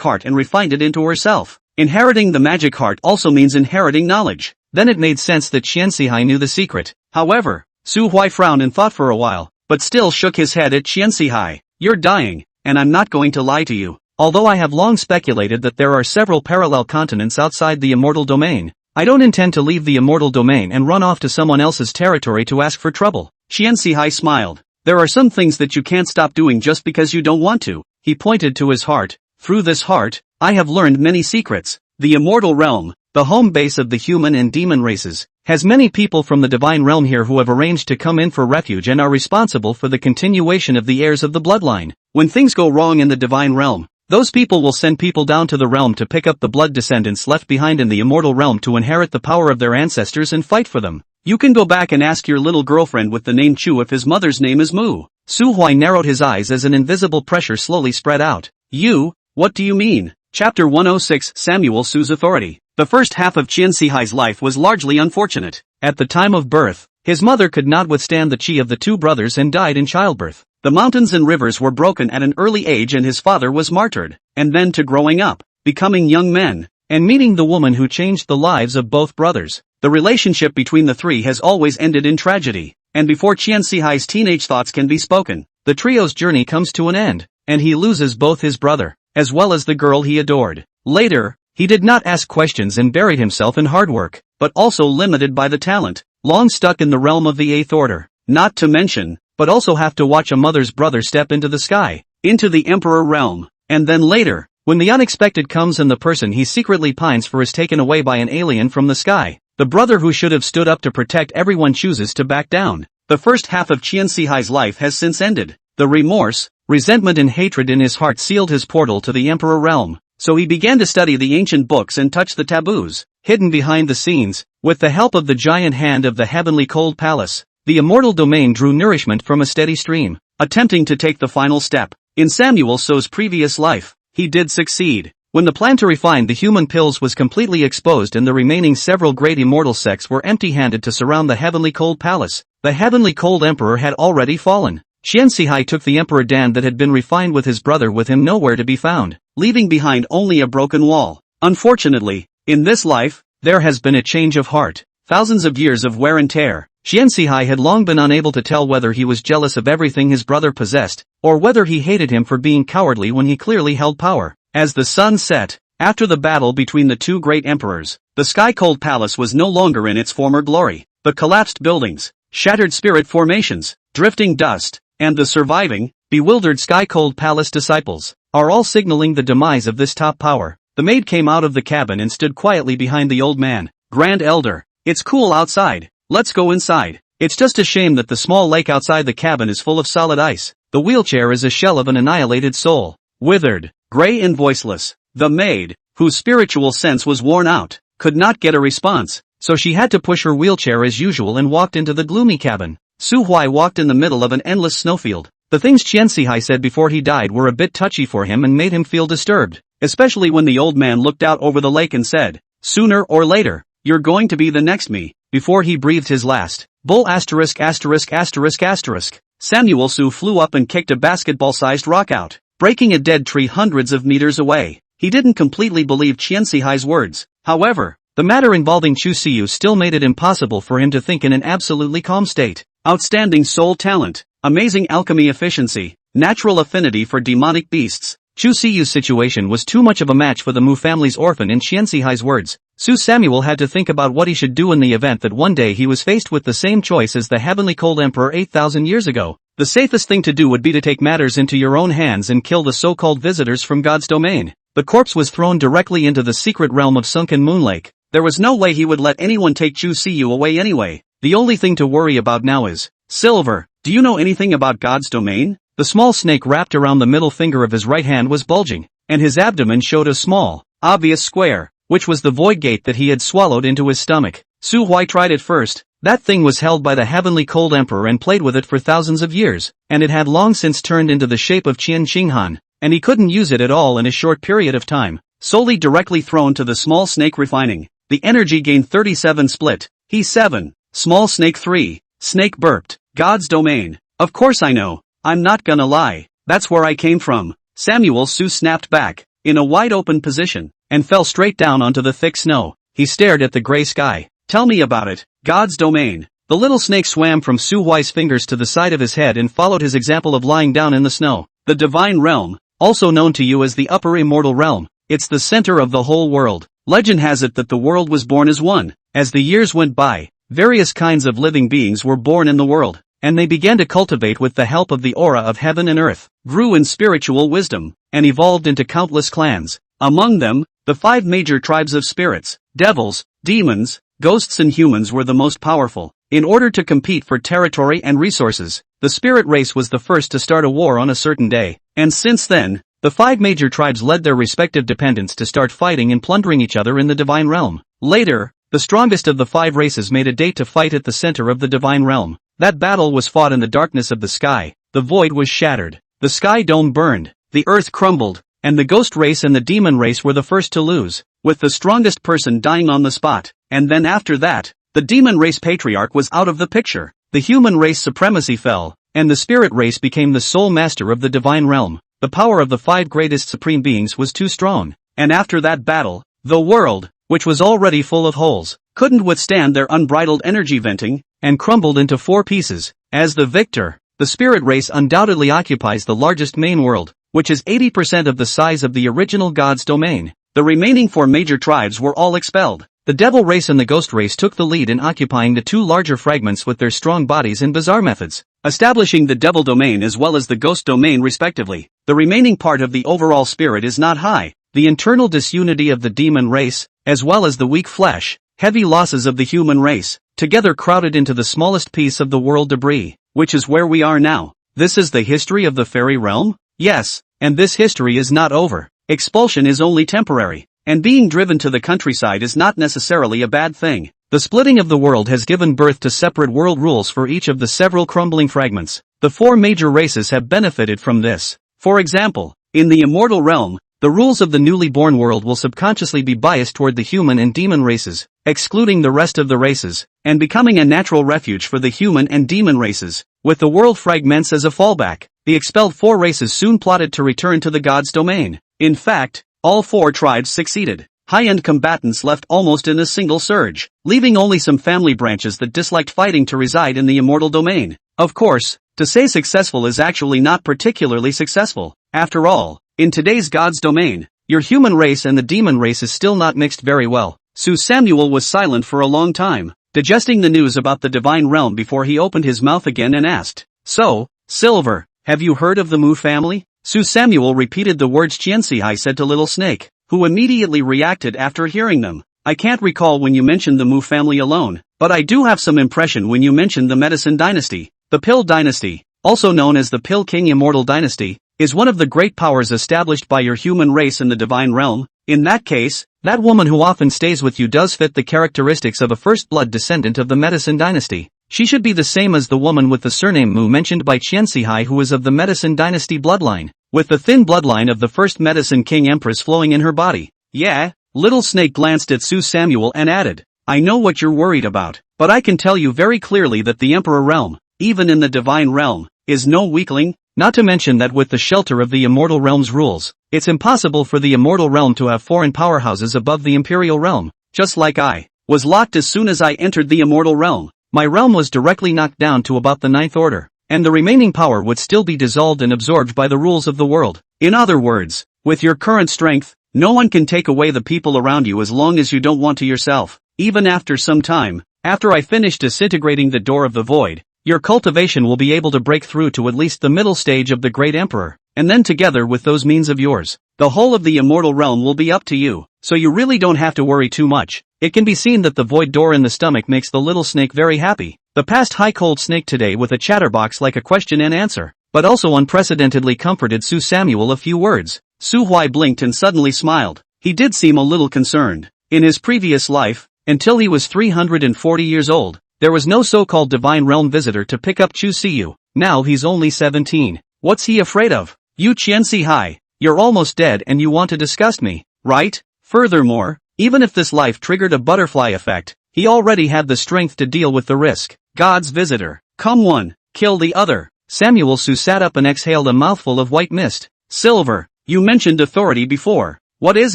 heart and refined it into herself. Inheriting the magic heart also means inheriting knowledge. Then it made sense that Qianxihai knew the secret. However, Su Huai frowned and thought for a while, but still shook his head at Qianxihai. "You're dying, and I'm not going to lie to you. Although I have long speculated that there are several parallel continents outside the immortal domain, I don't intend to leave the immortal domain and run off to someone else's territory to ask for trouble." Qianxihai smiled. "There are some things that you can't stop doing just because you don't want to." He pointed to his heart. "Through this heart, I have learned many secrets. The immortal realm, the home base of the human and demon races, has many people from the divine realm here who have arranged to come in for refuge and are responsible for the continuation of the heirs of the bloodline. When things go wrong in the divine realm, those people will send people down to the realm to pick up the blood descendants left behind in the immortal realm to inherit the power of their ancestors and fight for them. You can go back and ask your little girlfriend with the name Chu if his mother's name is Mu." Su Huai narrowed his eyes as an invisible pressure slowly spread out. "You? What do you mean?" Chapter 106 Samuel Su's Authority. The first half of Qianxihai's life was largely unfortunate. At the time of birth, his mother could not withstand the chi of the 2 brothers and died in childbirth. The mountains and rivers were broken at an early age and his father was martyred. And then to growing up, becoming young men, and meeting the woman who changed the lives of both brothers. The relationship between the 3 has always ended in tragedy. And before Qianxihai's teenage thoughts can be spoken, the trio's journey comes to an end, and he loses both his brother, as well as the girl he adored. Later, he did not ask questions and buried himself in hard work, but also limited by the talent, long stuck in the realm of the 8th order. Not to mention, but also have to watch a mother's brother step into the sky, into the emperor realm, and then later, when the unexpected comes and the person he secretly pines for is taken away by an alien from the sky, the brother who should have stood up to protect everyone chooses to back down. The first half of Qianxihai's life has since ended. The remorse, resentment and hatred in his heart sealed his portal to the emperor realm, so he began to study the ancient books and touch the taboos, hidden behind the scenes. With the help of the giant hand of the heavenly cold palace, the immortal domain drew nourishment from a steady stream, attempting to take the final step. In Samuel Su's previous life, he did succeed. When the plan to refine the human pills was completely exposed and the remaining several great immortal sects were empty-handed to surround the heavenly cold palace, the heavenly cold emperor had already fallen. Qianxihai took the emperor Dan that had been refined with his brother with him nowhere to be found, leaving behind only a broken wall. Unfortunately, in this life, there has been a change of heart. Thousands of years of wear and tear. Qianxihai had long been unable to tell whether he was jealous of everything his brother possessed, or whether he hated him for being cowardly when he clearly held power. As the sun set, after the battle between the 2 great emperors, the sky-cold palace was no longer in its former glory. The collapsed buildings, shattered spirit formations, drifting dust, and the surviving, bewildered sky-cold palace disciples, are all signaling the demise of this top power. The maid came out of the cabin and stood quietly behind the old man. "Grand Elder, it's cool outside. Let's go inside. It's just a shame that the small lake outside the cabin is full of solid ice. The wheelchair is a shell of an annihilated soul. Withered, gray and voiceless." The maid, whose spiritual sense was worn out, could not get a response, so she had to push her wheelchair as usual and walked into the gloomy cabin. Su Huai walked in the middle of an endless snowfield. The things Qianxihai said before he died were a bit touchy for him and made him feel disturbed, especially when the old man looked out over the lake and said, "Sooner or later, you're going to be the next me," before he breathed his last. Bull asterisk asterisk asterisk asterisk. Samuel Su flew up and kicked a basketball-sized rock out, breaking a dead tree hundreds of meters away. he didn't completely believe Qian Sihai's words. However, the matter involving Chu Siyu still made it impossible for him to think in an absolutely calm state. Outstanding soul talent, amazing alchemy efficiency, natural affinity for demonic beasts. Chu Siyu's situation was too much of a match for the Mu family's orphan in Qian Sihai's words. Su Samuel had to think about what he should do in the event that one day he was faced with the same choice as the heavenly cold emperor 8,000 years ago. The safest thing to do would be to take matters into your own hands and kill the so-called visitors from God's domain. The corpse was thrown directly into the secret realm of sunken Moon Lake. There was no way he would let anyone take Chu Siyu away anyway. The only thing to worry about now is, Silver, do you know anything about God's domain? The small snake wrapped around the middle finger of his right hand was bulging, and his abdomen showed a small, obvious square, which was the void gate that he had swallowed into his stomach. Su Huai tried it first. That thing was held by the heavenly cold emperor and played with it for thousands of years, and it had long since turned into the shape of Qian Qinghan, and he couldn't use it at all in a short period of time. Solely directly thrown to the small snake refining. The energy gained 37 split. He 7. Small snake 3. Snake burped. God's domain. Of course I know. I'm not gonna lie. That's where I came from. Samuel Su snapped back, in a wide open position, and fell straight down onto the thick snow. He stared at the gray sky. Tell me about it. God's domain. The little snake swam from Su Huai's fingers to the side of his head and followed his example of lying down in the snow. The divine realm, also known to you as the upper immortal realm. It's the center of the whole world. Legend has it that the world was born as one. As the years went by, various kinds of living beings were born in the world, and they began to cultivate with the help of the aura of heaven and earth, grew in spiritual wisdom, and evolved into countless clans. Among them, the 5 major tribes of spirits, devils, demons, ghosts and humans were the most powerful. In order to compete for territory and resources, the spirit race was the first to start a war on a certain day, and since then, the 5 major tribes led their respective dependents to start fighting and plundering each other in the divine realm. Later, the strongest of the 5 races made a date to fight at the center of the divine realm. That battle was fought in the darkness of the sky. The void was shattered. The sky dome burned. The earth crumbled. And the ghost race and the demon race were the first to lose, with the strongest person dying on the spot. And then after that, the demon race patriarch was out of the picture. The human race supremacy fell, and the spirit race became the sole master of the divine realm. The power of the 5 greatest supreme beings was too strong. And after that battle, the world, which was already full of holes, couldn't withstand their unbridled energy venting, and crumbled into 4 pieces. As the victor, the spirit race undoubtedly occupies the largest main world, which is 80% of the size of the original God's domain. The remaining 4 major tribes were all expelled. The devil race and the ghost race took the lead in occupying the 2 larger fragments with their strong bodies and bizarre methods, establishing the devil domain as well as the ghost domain respectively. The remaining part of the overall spirit is not high. The internal disunity of the demon race, as well as the weak flesh, heavy losses of the human race, together crowded into the smallest piece of the world debris, which is where we are now. This is the history of the fairy realm? Yes, and this history is not over. Expulsion is only temporary, and being driven to the countryside is not necessarily a bad thing. The splitting of the world has given birth to separate world rules for each of the several crumbling fragments. The 4 major races have benefited from this. For example, in the immortal realm, the rules of the newly born world will subconsciously be biased toward the human and demon races, excluding the rest of the races, and becoming a natural refuge for the human and demon races. With the world fragments as a fallback, the expelled 4 races soon plotted to return to the God's domain. In fact, all 4 tribes succeeded. High-end combatants left almost in a single surge, leaving only some family branches that disliked fighting to reside in the immortal domain. Of course, to say successful is actually not particularly successful. After all, in today's God's domain, your human race and the demon race is still not mixed very well. Su Samuel was silent for a long time, digesting the news about the divine realm before he opened his mouth again and asked, "So, Silver, have you heard of the Mu family?" Su Samuel repeated the words Qiansihai said to Little Snake, who immediately reacted after hearing them. "I can't recall when you mentioned the Mu family alone, but I do have some impression when you mentioned the Medicine Dynasty. The Pill Dynasty, also known as the Pill King Immortal Dynasty, is one of the great powers established by your human race in the divine realm. In that case, that woman who often stays with you does fit the characteristics of a first-blood descendant of the Medicine Dynasty. She should be the same as the woman with the surname Mu mentioned by Qiansihai who is of the Medicine Dynasty bloodline, with the thin bloodline of the first Medicine King Empress flowing in her body." "Yeah?" Little Snake glanced at Su Samuel and added, "I know what you're worried about, but I can tell you very clearly that the Emperor realm, even in the divine realm, is no weakling. Not to mention that with the shelter of the Immortal Realm's rules, it's impossible for the Immortal Realm to have foreign powerhouses above the Imperial Realm. Just like I was locked as soon as I entered the Immortal Realm, my realm was directly knocked down to about the ninth order, and the remaining power would still be dissolved and absorbed by the rules of the world. In other words, with your current strength, no one can take away the people around you as long as you don't want to yourself. Even after some time, after I finish disintegrating the door of the void, your cultivation will be able to break through to at least the middle stage of the Great Emperor, and then together with those means of yours, the whole of the Immortal Realm will be up to you, so you really don't have to worry too much. It can be seen that the void door in the stomach makes the little snake very happy. The past high cold snake today with a chatterbox like a question and answer, but also unprecedentedly comforted Su Samuel a few words. Su Huai blinked and suddenly smiled. He did seem a little concerned. In his previous life, until he was 340 years old, there was no so-called divine realm visitor to pick up Chu Siyu. Now he's only 17. What's he afraid of? You Qianxi Hai, you're almost dead and you want to disgust me, right? Furthermore, even if this life triggered a butterfly effect, he already had the strength to deal with the risk. God's visitor. Come one, kill the other. Samuel Su sat up and exhaled a mouthful of white mist. Silver, you mentioned authority before. What is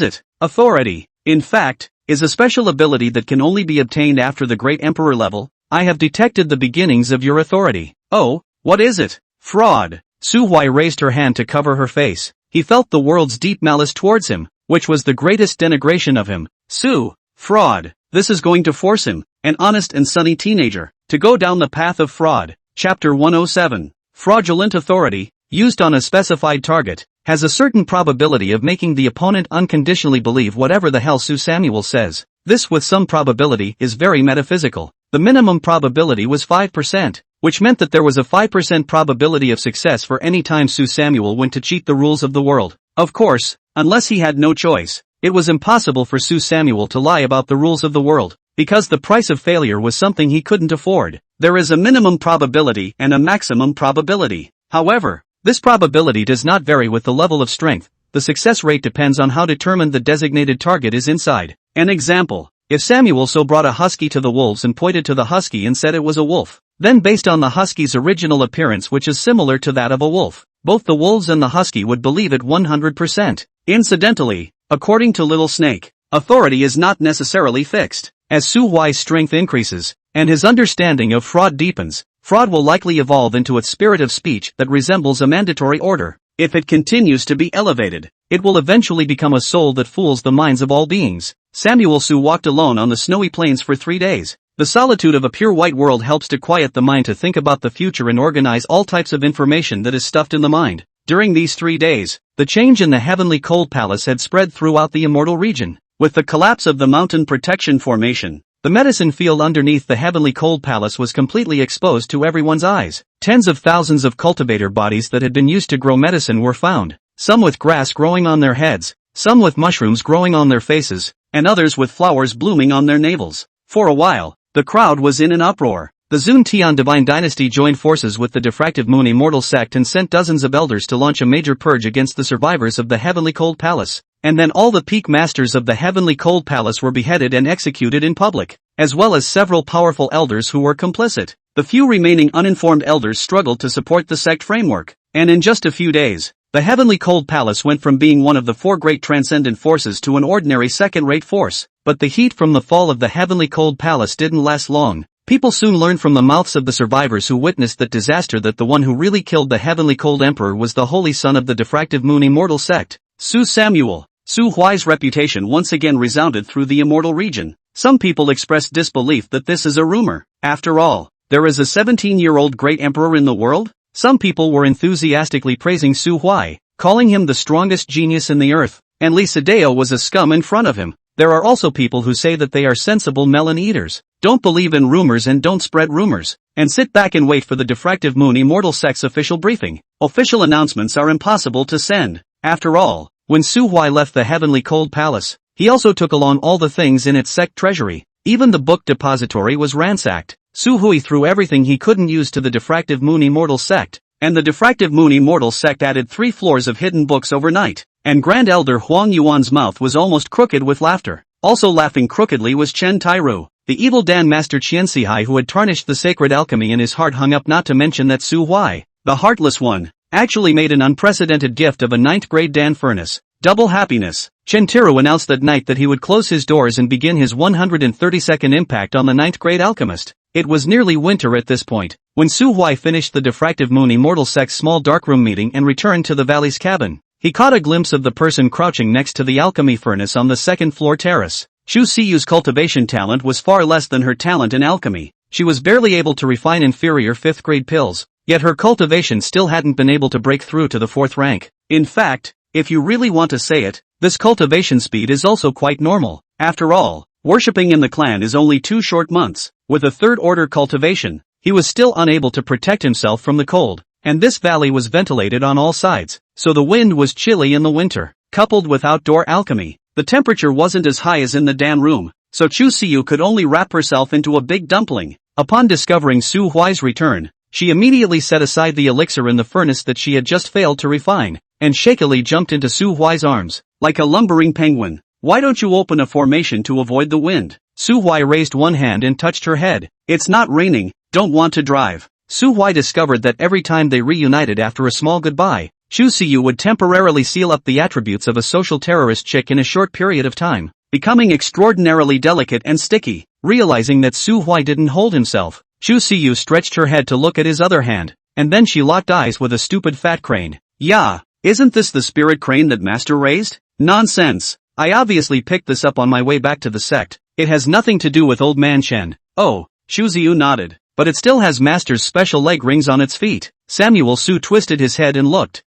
it? Authority, in fact, is a special ability that can only be obtained after the Great Emperor level. I have detected the beginnings of your authority. Oh, what is it? Fraud. Su Huai raised her hand to cover her face. He felt the world's deep malice towards him, which was the greatest denigration of him. Su, fraud. This is going to force him, an honest and sunny teenager, to go down the path of fraud. Chapter 107. Fraudulent authority, used on a specified target, has a certain probability of making the opponent unconditionally believe whatever the hell Su Samuel says. This with some probability is very metaphysical. The minimum probability was 5%, which meant that there was a 5% probability of success for any time Su Samuel went to cheat the rules of the world. Of course, unless he had no choice, it was impossible for Su Samuel to lie about the rules of the world, because the price of failure was something he couldn't afford. There is a minimum probability and a maximum probability. However, this probability does not vary with the level of strength. The success rate depends on how determined the designated target is inside. An example, if Samuel so brought a husky to the wolves and pointed to the husky and said it was a wolf, then based on the husky's original appearance which is similar to that of a wolf, both the wolves and the husky would believe it 100%. Incidentally, according to Little Snake, authority is not necessarily fixed. As Su Huai's strength increases, and his understanding of fraud deepens, fraud will likely evolve into a spirit of speech that resembles a mandatory order. If it continues to be elevated, it will eventually become a soul that fools the minds of all beings. Samuel Su walked alone on the snowy plains for 3 days. The solitude of a pure white world helps to quiet the mind to think about the future and organize all types of information that is stuffed in the mind. During these 3 days, the change in the heavenly cold palace had spread throughout the immortal region. With the collapse of the mountain protection formation, the medicine field underneath the heavenly cold palace was completely exposed to everyone's eyes. Tens of thousands of cultivator bodies that had been used to grow medicine were found, some with grass growing on their heads, some with mushrooms growing on their faces, and others with flowers blooming on their navels. For a while, the crowd was in an uproar. The Zun Tian Divine Dynasty joined forces with the Diffractive Moon Immortal Sect and sent dozens of elders to launch a major purge against the survivors of the Heavenly Cold Palace. And then all the peak masters of the Heavenly Cold Palace were beheaded and executed in public, as well as several powerful elders who were complicit. The few remaining uninformed elders struggled to support the sect framework, and in just a few days, the Heavenly Cold Palace went from being one of the 4 great transcendent forces to an ordinary second-rate force. But the heat from the fall of the Heavenly Cold Palace didn't last long. People soon learned from the mouths of the survivors who witnessed that disaster that the one who really killed the Heavenly Cold Emperor was the holy son of the Diffractive Moon Immortal Sect, Su Samuel. Su Huai's reputation once again resounded through the immortal region. Some people expressed disbelief that this is a rumor. After all, there is a 17-year-old great emperor in the world? Some people were enthusiastically praising Su Huai, calling him the strongest genius in the earth, and Li Sadeo was a scum in front of him. There are also people who say that they are sensible melon eaters. Don't believe in rumors and don't spread rumors, and sit back and wait for the Diffractive Moon Immortal Sect's official briefing. Official announcements are impossible to send. After all, when Su Huai left the Heavenly Cold Palace, he also took along all the things in its sect treasury. Even the book depository was ransacked. Su Hui threw everything he couldn't use to the Diffractive Moon Immortal Sect, and the Diffractive Moon Immortal Sect added 3 floors of hidden books overnight, and Grand Elder Huang Yuan's mouth was almost crooked with laughter. Also laughing crookedly was Chen Tairu, the evil Dan Master Qianxihai who had tarnished the sacred alchemy in his heart hung up, not to mention that Su Huai, the heartless one, actually made an unprecedented gift of a 9th grade Dan furnace. Double happiness. Shintaro announced that night that he would close his doors and begin his 132nd impact on the 9th grade alchemist. It was nearly winter at this point, when Su-hwai finished the diffractive moon immortal sect's small darkroom meeting and returned to the valley's cabin. He caught a glimpse of the person crouching next to the alchemy furnace on the second-floor terrace. Shu Siyu's cultivation talent was far less than her talent in alchemy. She was barely able to refine inferior 5th grade pills, yet her cultivation still hadn't been able to break through to the 4th rank. In fact, if you really want to say it, this cultivation speed is also quite normal. After all, worshipping in the clan is only 2 short months. With a 3rd order cultivation, he was still unable to protect himself from the cold, and this valley was ventilated on all sides, so the wind was chilly in the winter. Coupled with outdoor alchemy, the temperature wasn't as high as in the Dan room, so Chu Siyu could only wrap herself into a big dumpling. Upon discovering Su Huai's return, she immediately set aside the elixir in the furnace that she had just failed to refine, and shakily jumped into Su Huai's arms, like a lumbering penguin. Why don't you open a formation to avoid the wind? Su Huai raised one hand and touched her head. It's not raining, don't want to drive. Su Huai discovered that every time they reunited after a small goodbye, Chu Siyu would temporarily seal up the attributes of a social terrorist chick in a short period of time, becoming extraordinarily delicate and sticky. Realizing that Su Huai didn't hold himself, Chu Siyu stretched her head to look at his other hand, and then she locked eyes with a stupid fat crane. Yeah, isn't this the spirit crane that Master raised? Nonsense. I obviously picked this up on my way back to the sect. It has nothing to do with Old Man Shen. Oh, Chu Siyu nodded. But it still has Master's special leg rings on its feet. Samuel Su twisted his head and looked.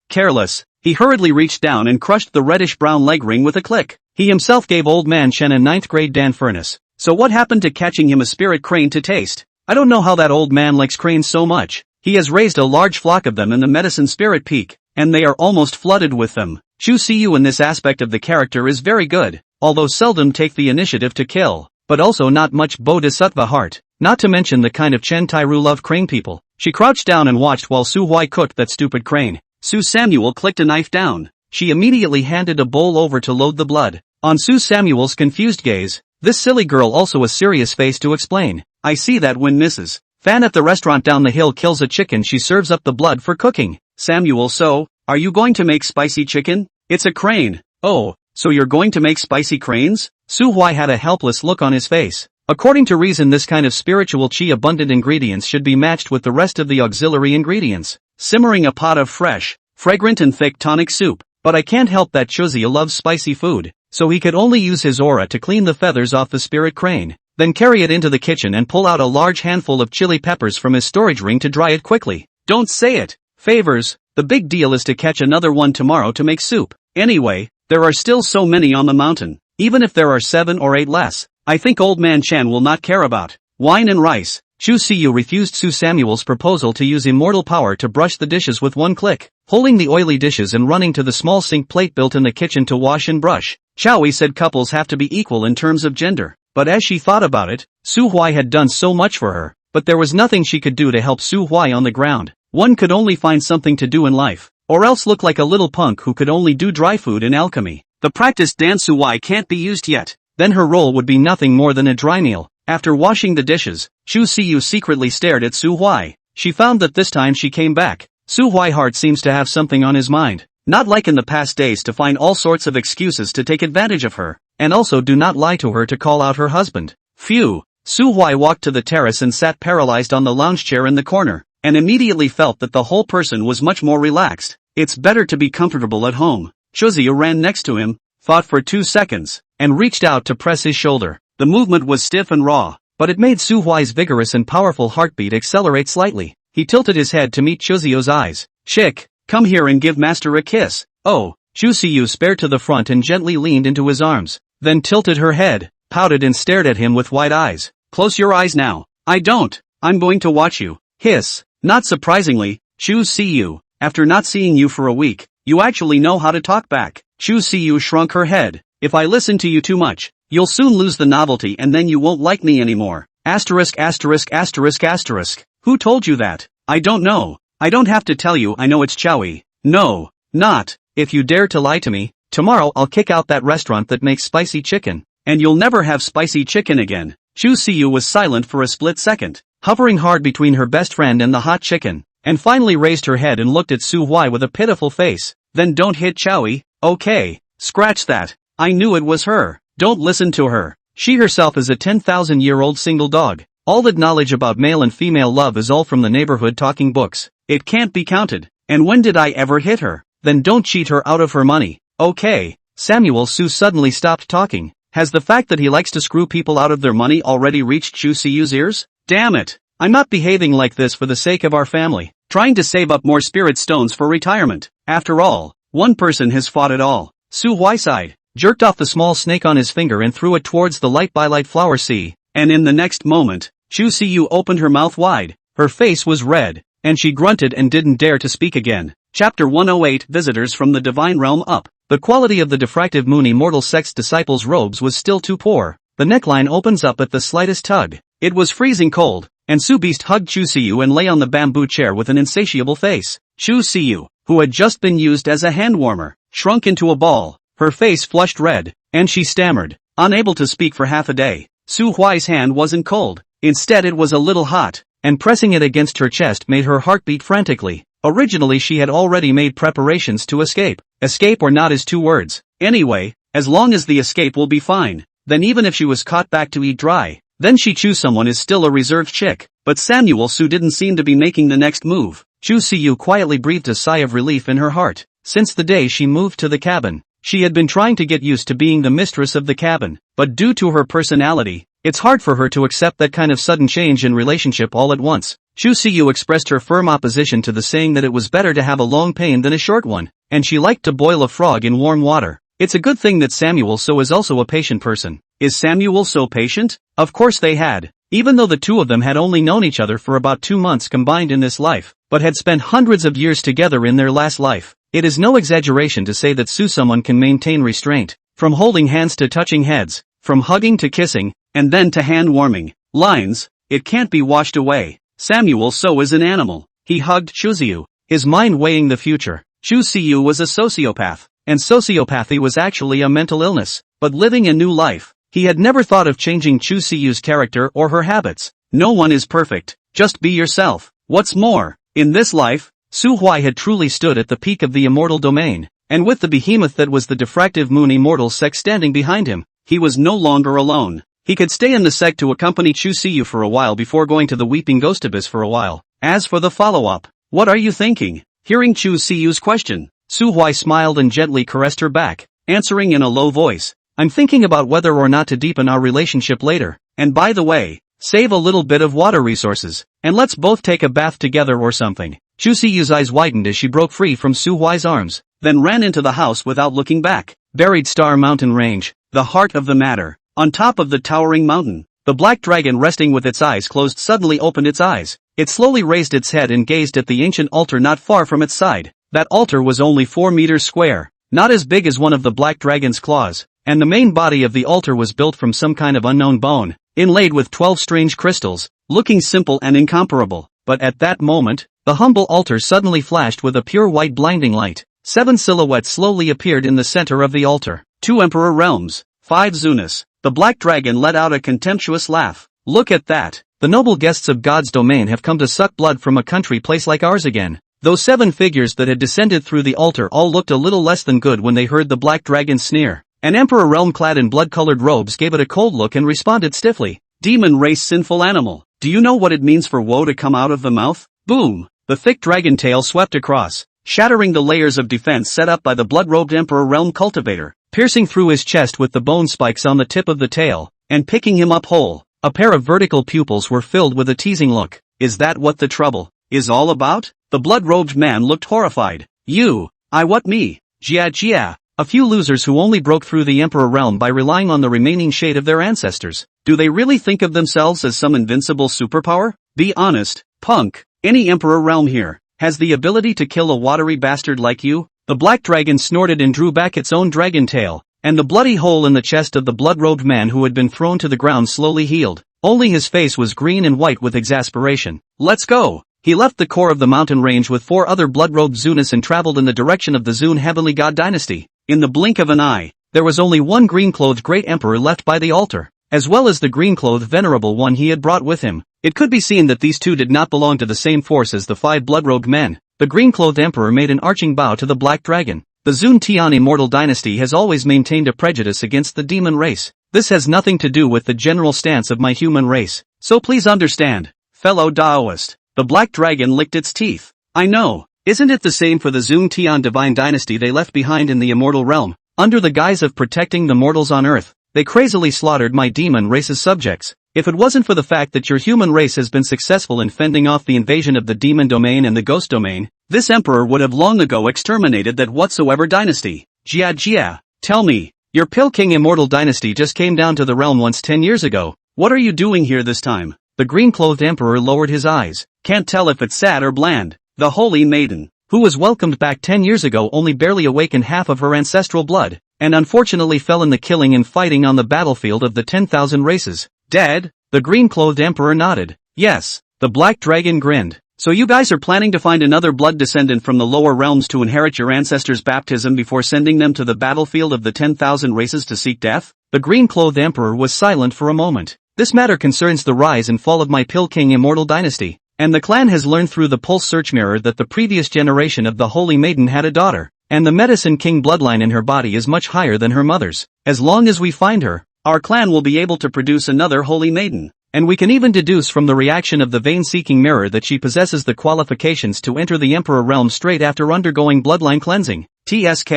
Careless. He hurriedly reached down and crushed the reddish-brown leg ring with a click. He himself gave Old Man Shen a 9th grade Dan furnace. So what happened to catching him a spirit crane to taste? I don't know how that old man likes cranes so much. He has raised a large flock of them in the Medicine Spirit Peak, and they are almost flooded with them. Chu Siyu in this aspect of the character is very good, although seldom take the initiative to kill, but also not much bodhisattva heart, not to mention the kind of Chen Tairu love crane people. She crouched down and watched while Su Huai cooked that stupid crane. Su Samuel clicked a knife down. She immediately handed a bowl over to load the blood. On Su Samuel's confused gaze, this silly girl also a serious face to explain. I see that when Mrs. Fan at the restaurant down the hill kills a chicken, she serves up the blood for cooking. Samuel, so, are you going to make spicy chicken? It's a crane. Oh, so you're going to make spicy cranes? Su Huai had a helpless look on his face. According to reason, this kind of spiritual chi-abundant ingredients should be matched with the rest of the auxiliary ingredients. Simmering a pot of fresh, fragrant and thick tonic soup. But I can't help that Chuzia loves spicy food, so he could only use his aura to clean the feathers off the spirit crane, then carry it into the kitchen and pull out a large handful of chili peppers from his storage ring to dry it quickly. Don't say it. Favors. The big deal is to catch another one tomorrow to make soup. Anyway, there are still so many on the mountain. Even if there are 7 or 8 less, I think Old Man Chan will not care about wine and rice. Chu Siyu refused Su Samuel's proposal to use immortal power to brush the dishes with one click, holding the oily dishes and running to the small sink plate built in the kitchen to wash and brush. Chowie said couples have to be equal in terms of gender, but as she thought about it, Su Huai had done so much for her, but there was nothing she could do to help Su Huai on the ground. One could only find something to do in life, or else look like a little punk who could only do dry food in alchemy. The practiced Dan Su Huai can't be used yet. Then her role would be nothing more than a dry meal. After washing the dishes, Chu Siyu secretly stared at Su Huai. She found that this time she came back, Su Huai heart seems to have something on his mind. Not like in the past days to find all sorts of excuses to take advantage of her, and also do not lie to her to call out her husband. Phew. Su Huai walked to the terrace and sat paralyzed on the lounge chair in the corner, and immediately felt that the whole person was much more relaxed. It's better to be comfortable at home. Chuzia ran next to him, thought for 2 seconds, and reached out to press his shoulder. The movement was stiff and raw, but it made Su Huai's vigorous and powerful heartbeat accelerate slightly. He tilted his head to meet Chuzio's eyes. Chick, come here and give Master a kiss. Oh, Chu Siyu spared to the front and gently leaned into his arms, then tilted her head, pouted and stared at him with wide eyes. Close your eyes now. I don't. I'm going to watch you. Hiss. Not surprisingly, Chu Siyu, after not seeing you for a week, you actually know how to talk back. Chu Siyu shrunk her head. If I listen to you too much, you'll soon lose the novelty and then you won't like me anymore. Asterisk asterisk asterisk asterisk. Who told you that? I don't know. I don't have to tell you, I know it's Chowie. No, not. If you dare to lie to me, tomorrow I'll kick out that restaurant that makes spicy chicken, and you'll never have spicy chicken again. Chu Siyu was silent for a split second, hovering hard between her best friend and the hot chicken. and finally raised her head and looked at Su Huai with a pitiful face. Then don't hit Chowie, okay? Scratch that. I knew it was her. Don't listen to her. She herself is a 10,000-year-old single dog. All that knowledge about male and female love is all from the neighborhood talking books. It can't be counted. And when did I ever hit her? Then don't cheat her out of her money, okay? Samuel Su suddenly stopped talking. Has the fact that he likes to screw people out of their money already reached Chu Siyu's ears? Damn it. I'm not behaving like this for the sake of our family. Trying to save up more spirit stones for retirement. After all, one person has fought it all. Su Huai sighed, jerked off the small snake on his finger and threw it towards the light by light flower sea. And in the next moment, Chu Siyu opened her mouth wide. Her face was red, and she grunted and didn't dare to speak again. Chapter 108 Visitors from the Divine Realm Up. The quality of the diffractive moon immortal sex disciples' robes was still too poor. The neckline opens up at the slightest tug. It was freezing cold, and Su Beast hugged Chu Siyu and lay on the bamboo chair with an insatiable face. Chu Siyu, who had just been used as a hand warmer, shrunk into a ball. Her face flushed red, and she stammered, unable to speak for half a day. Su Huai's hand wasn't cold. Instead it was a little hot, and pressing it against her chest made her heart beat frantically. Originally she had already made preparations to escape. Escape or not is two words. Anyway, as long as the escape will be fine, then even if she was caught back to eat dry, then she Chu someone is still a reserved chick. But Samuel Su didn't seem to be making the next move. Chu Siyu quietly breathed a sigh of relief in her heart. Since the day she moved to the cabin, she had been trying to get used to being the mistress of the cabin, but due to her personality, it's hard for her to accept that kind of sudden change in relationship all at once. Chu Siyu expressed her firm opposition to the saying that it was better to have a long pain than a short one, and she liked to boil a frog in warm water. It's a good thing that Samuel So is also a patient person. Is Samuel So patient? Of course they had. Even though the two of them had only known each other for about 2 months combined in this life, but had spent hundreds of years together in their last life. It is no exaggeration to say that someone can maintain restraint, from holding hands to touching heads, from hugging to kissing, and then to hand-warming lines. It can't be washed away. Samuel So is an animal. He hugged Chu Siyu, his mind weighing the future. Chu Siyu was a sociopath, and sociopathy was actually a mental illness, but living a new life. He had never thought of changing Chu Siyu's character or her habits. No one is perfect, just be yourself. What's more, in this life, Su Huai had truly stood at the peak of the immortal domain, and with the behemoth that was the diffractive moon immortal sect standing behind him, he was no longer alone. He could stay in the sect to accompany Chu Siyu for a while before going to the Weeping Ghost Abyss for a while. As for the follow-up, what are you thinking? Hearing Chu Siyu's question, Su Huai smiled and gently caressed her back, answering in a low voice. I'm thinking about whether or not to deepen our relationship later, and by the way, save a little bit of water resources, and let's both take a bath together or something. Chu Siyu's eyes widened as she broke free from Su Huai's arms, then ran into the house without looking back. Buried Star Mountain Range, the heart of the matter. On top of the towering mountain, the black dragon resting with its eyes closed suddenly opened its eyes. It slowly raised its head and gazed at the ancient altar not far from its side. That altar was only 4 meters square, not as big as one of the black dragon's claws, and the main body of the altar was built from some kind of unknown bone, inlaid with 12 strange crystals, looking simple and incomparable. But at that moment, the humble altar suddenly flashed with a pure white blinding light. 7 silhouettes slowly appeared in the center of the altar. 2 Emperor Realms, 5 Zunas. The black dragon let out a contemptuous laugh. Look at that. The noble guests of God's domain have come to suck blood from a country place like ours again. Those 7 figures that had descended through the altar all looked a little less than good when they heard the black dragon's sneer. An emperor realm clad in blood-colored robes gave it a cold look and responded stiffly. Demon race sinful animal. Do you know what it means for woe to come out of the mouth? Boom! The thick dragon tail swept across, shattering the layers of defense set up by the blood-robed emperor realm cultivator, piercing through his chest with the bone spikes on the tip of the tail, and picking him up whole. A pair of vertical pupils were filled with a teasing look. Is that what the trouble is all about? The blood-robed man looked horrified. You, what me? Jia. A few losers who only broke through the emperor realm by relying on the remaining shade of their ancestors. Do they really think of themselves as some invincible superpower? Be honest, punk. Any emperor realm here has the ability to kill a watery bastard like you? The black dragon snorted and drew back its own dragon tail, and the bloody hole in the chest of the blood-robed man who had been thrown to the ground slowly healed. Only his face was green and white with exasperation. Let's go! He left the core of the mountain range with 4 other blood-robed Zunas and traveled in the direction of the Zun heavenly god dynasty. In the blink of an eye, there was only one green-clothed great emperor left by the altar, as well as the green-clothed venerable one he had brought with him. It could be seen that these two did not belong to the same force as the 5 blood-robed men. The green-clothed emperor made an arching bow to the black dragon. The Zun Tian immortal dynasty has always maintained a prejudice against the demon race. This has nothing to do with the general stance of my human race. So please understand, fellow Daoist. The black dragon licked its teeth. I know. Isn't it the same for the Zun Tian divine dynasty they left behind in the immortal realm? Under the guise of protecting the mortals on earth, they crazily slaughtered my demon race's subjects. If it wasn't for the fact that your human race has been successful in fending off the invasion of the demon domain and the ghost domain, this emperor would have long ago exterminated that whatsoever dynasty. Jia, tell me, your Pill King immortal dynasty just came down to the realm once 10 years ago. What are you doing here this time? The green-clothed emperor lowered his eyes. Can't tell if it's sad or bland. The holy maiden, who was welcomed back 10 years ago, only barely awakened half of her ancestral blood, and unfortunately fell in the killing and fighting on the battlefield of the 10,000 races. Dead? The green-clothed emperor nodded. Yes. The black dragon grinned. So you guys are planning to find another blood descendant from the lower realms to inherit your ancestors' baptism before sending them to the battlefield of the 10,000 races to seek death? The green-clothed emperor was silent for a moment. This matter concerns the rise and fall of my Pill King immortal dynasty, and the clan has learned through the pulse search mirror that the previous generation of the holy maiden had a daughter, and the medicine king bloodline in her body is much higher than her mother's. As long as we find her, our clan will be able to produce another holy maiden, and we can even deduce from the reaction of the vein-seeking mirror that she possesses the qualifications to enter the emperor realm straight after undergoing bloodline cleansing. TSK.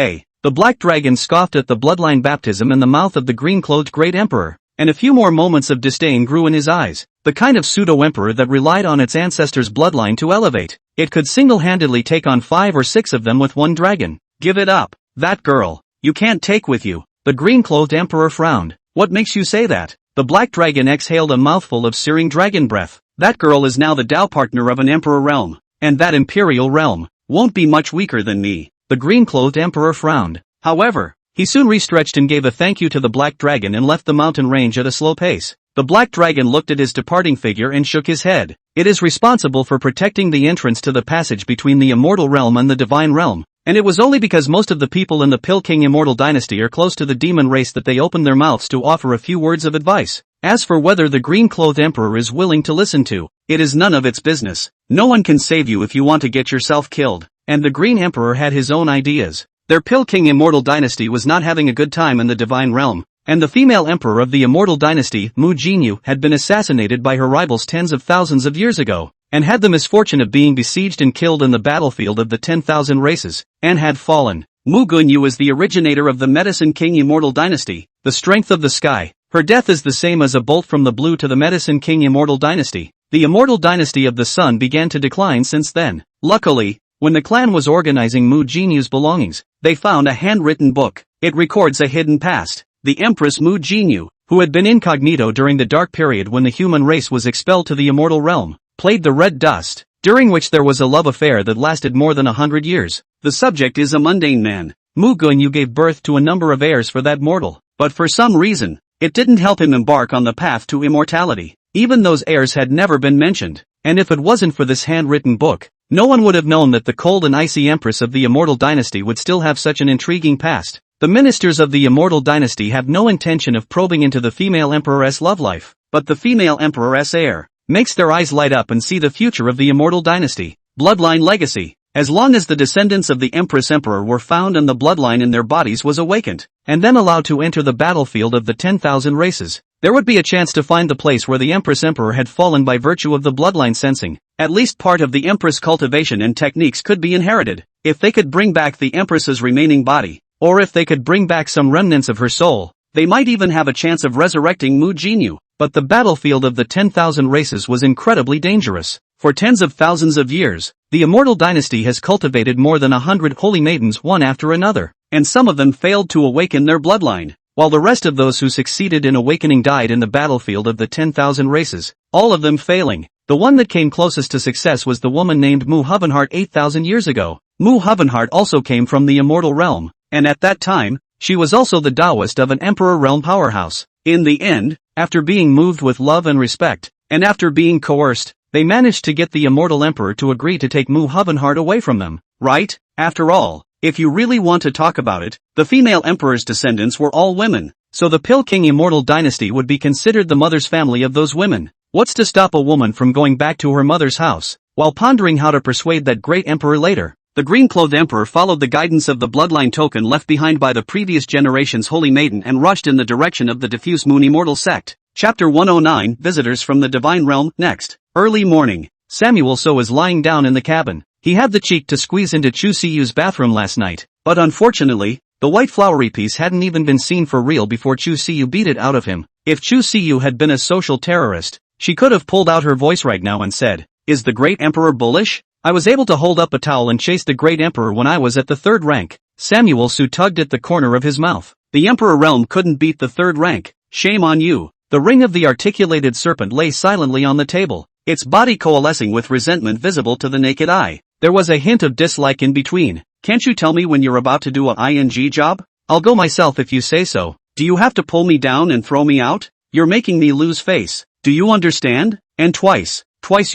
The black dragon scoffed at the bloodline baptism in the mouth of the green-clothed great emperor, and a few more moments of disdain grew in his eyes. The kind of pseudo-emperor that relied on its ancestors' bloodline to elevate. It could single-handedly take on 5 or 6 of them with one dragon. Give it up. That girl, you can't take with you. The green-clothed emperor frowned. What makes you say that? The black dragon exhaled a mouthful of searing dragon breath. That girl is now the Tao partner of an emperor realm, and that imperial realm won't be much weaker than me. The green-clothed emperor frowned. However, he soon restretched and gave a thank you to the black dragon and left the mountain range at a slow pace. The black dragon looked at his departing figure and shook his head. It is responsible for protecting the entrance to the passage between the immortal realm and the divine realm, and it was only because most of the people in the Pill King immortal dynasty are close to the demon race that they opened their mouths to offer a few words of advice. As for whether the green-clothed emperor is willing to listen to, it is none of its business. No one can save you if you want to get yourself killed, and the green emperor had his own ideas. Their Pill King immortal dynasty was not having a good time in the divine realm, and the female emperor of the immortal dynasty, Mu Jinyu, had been assassinated by her rivals tens of thousands of years ago, and had the misfortune of being besieged and killed in the battlefield of the 10,000 races, and had fallen. Mu Gunyu is the originator of the Medicine King immortal dynasty, the strength of the sky. Her death is the same as a bolt from the blue to the Medicine King immortal dynasty. The immortal dynasty of the sun began to decline since then. Luckily, when the clan was organizing Mu Jinyu's belongings, they found a handwritten book. It records a hidden past. The Empress Mu Jinyu, who had been incognito during the dark period when the human race was expelled to the immortal realm, played the red dust, during which there was a love affair that lasted more than 100 years. The subject is a mundane man. Mu Gunyu gave birth to a number of heirs for that mortal, but for some reason, it didn't help him embark on the path to immortality. Even those heirs had never been mentioned, and if it wasn't for this handwritten book, no one would have known that the cold and icy empress of the immortal dynasty would still have such an intriguing past. The ministers of the immortal dynasty have no intention of probing into the female emperor's love life, but the female emperor's heir makes their eyes light up and see the future of the immortal dynasty. Bloodline legacy. As long as the descendants of the Empress Emperor were found and the bloodline in their bodies was awakened, and then allowed to enter the battlefield of the 10,000 races, there would be a chance to find the place where the Empress Emperor had fallen by virtue of the bloodline sensing. At least part of the Empress cultivation and techniques could be inherited. If they could bring back the Empress's remaining body, or if they could bring back some remnants of her soul, they might even have a chance of resurrecting Mu Jinyu. But the battlefield of the 10,000 races was incredibly dangerous. For tens of thousands of years, the immortal dynasty has cultivated more than 100 holy maidens one after another, and some of them failed to awaken their bloodline, while the rest of those who succeeded in awakening died in the battlefield of the 10,000 races, all of them failing. The one that came closest to success was the woman named Mu Hovenheart 8,000 years ago. Mu Hovenheart also came from the immortal realm, and at that time, she was also the Taoist of an emperor realm powerhouse. In the end, after being moved with love and respect, and after being coerced, they managed to get the immortal emperor to agree to take Mu Hovenheart away from them. Right? After all, if you really want to talk about it, the female emperor's descendants were all women, so the Pill King Immortal Dynasty would be considered the mother's family of those women. What's to stop a woman from going back to her mother's house? While pondering how to persuade that great emperor later, the green-clothed emperor followed the guidance of the bloodline token left behind by the previous generation's holy maiden and rushed in the direction of the diffuse moon immortal sect. Chapter 109, Visitors from the Divine Realm. Next, early morning. Samuel So was lying down in the cabin. He had the cheek to squeeze into Chu Siyu's bathroom last night, but unfortunately, the white flowery piece hadn't even been seen for real before Chu Siyu beat it out of him. If Chu Siyu had been a social terrorist, she could have pulled out her voice right now and said, "Is the great emperor bullish? I was able to hold up a towel and chase the great emperor when I was at the third rank." Samuel So tugged at the corner of his mouth. The emperor realm couldn't beat the third rank. Shame on you. The ring of the articulated serpent lay silently on the table, its body coalescing with resentment visible to the naked eye. There was a hint of dislike in between. "Can't you tell me when you're about to do a ing job? I'll go myself if you say so. Do you have to pull me down and throw me out? You're making me lose face. Do you understand? And twice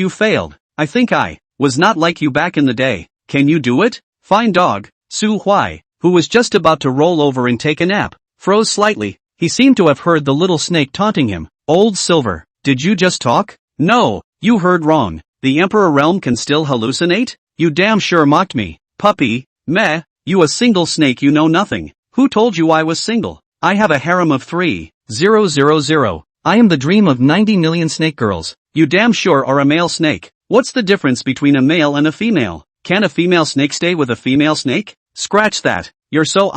you failed. I think I was not like you back in the day. Can you do it?" Fine dog. Su Huai, who was just about to roll over and take a nap, froze slightly. He seemed to have heard the little snake taunting him. "Old Silver, did you just talk?" "No, you heard wrong. The Emperor realm can still hallucinate? You damn sure mocked me. Puppy, meh, you a single snake, you know nothing. Who told you I was single? I have a harem of 3,000. I am the dream of 90 million snake girls. You damn sure are a male snake. What's the difference between a male and a female? Can a female snake stay with a female snake? Scratch that. You're so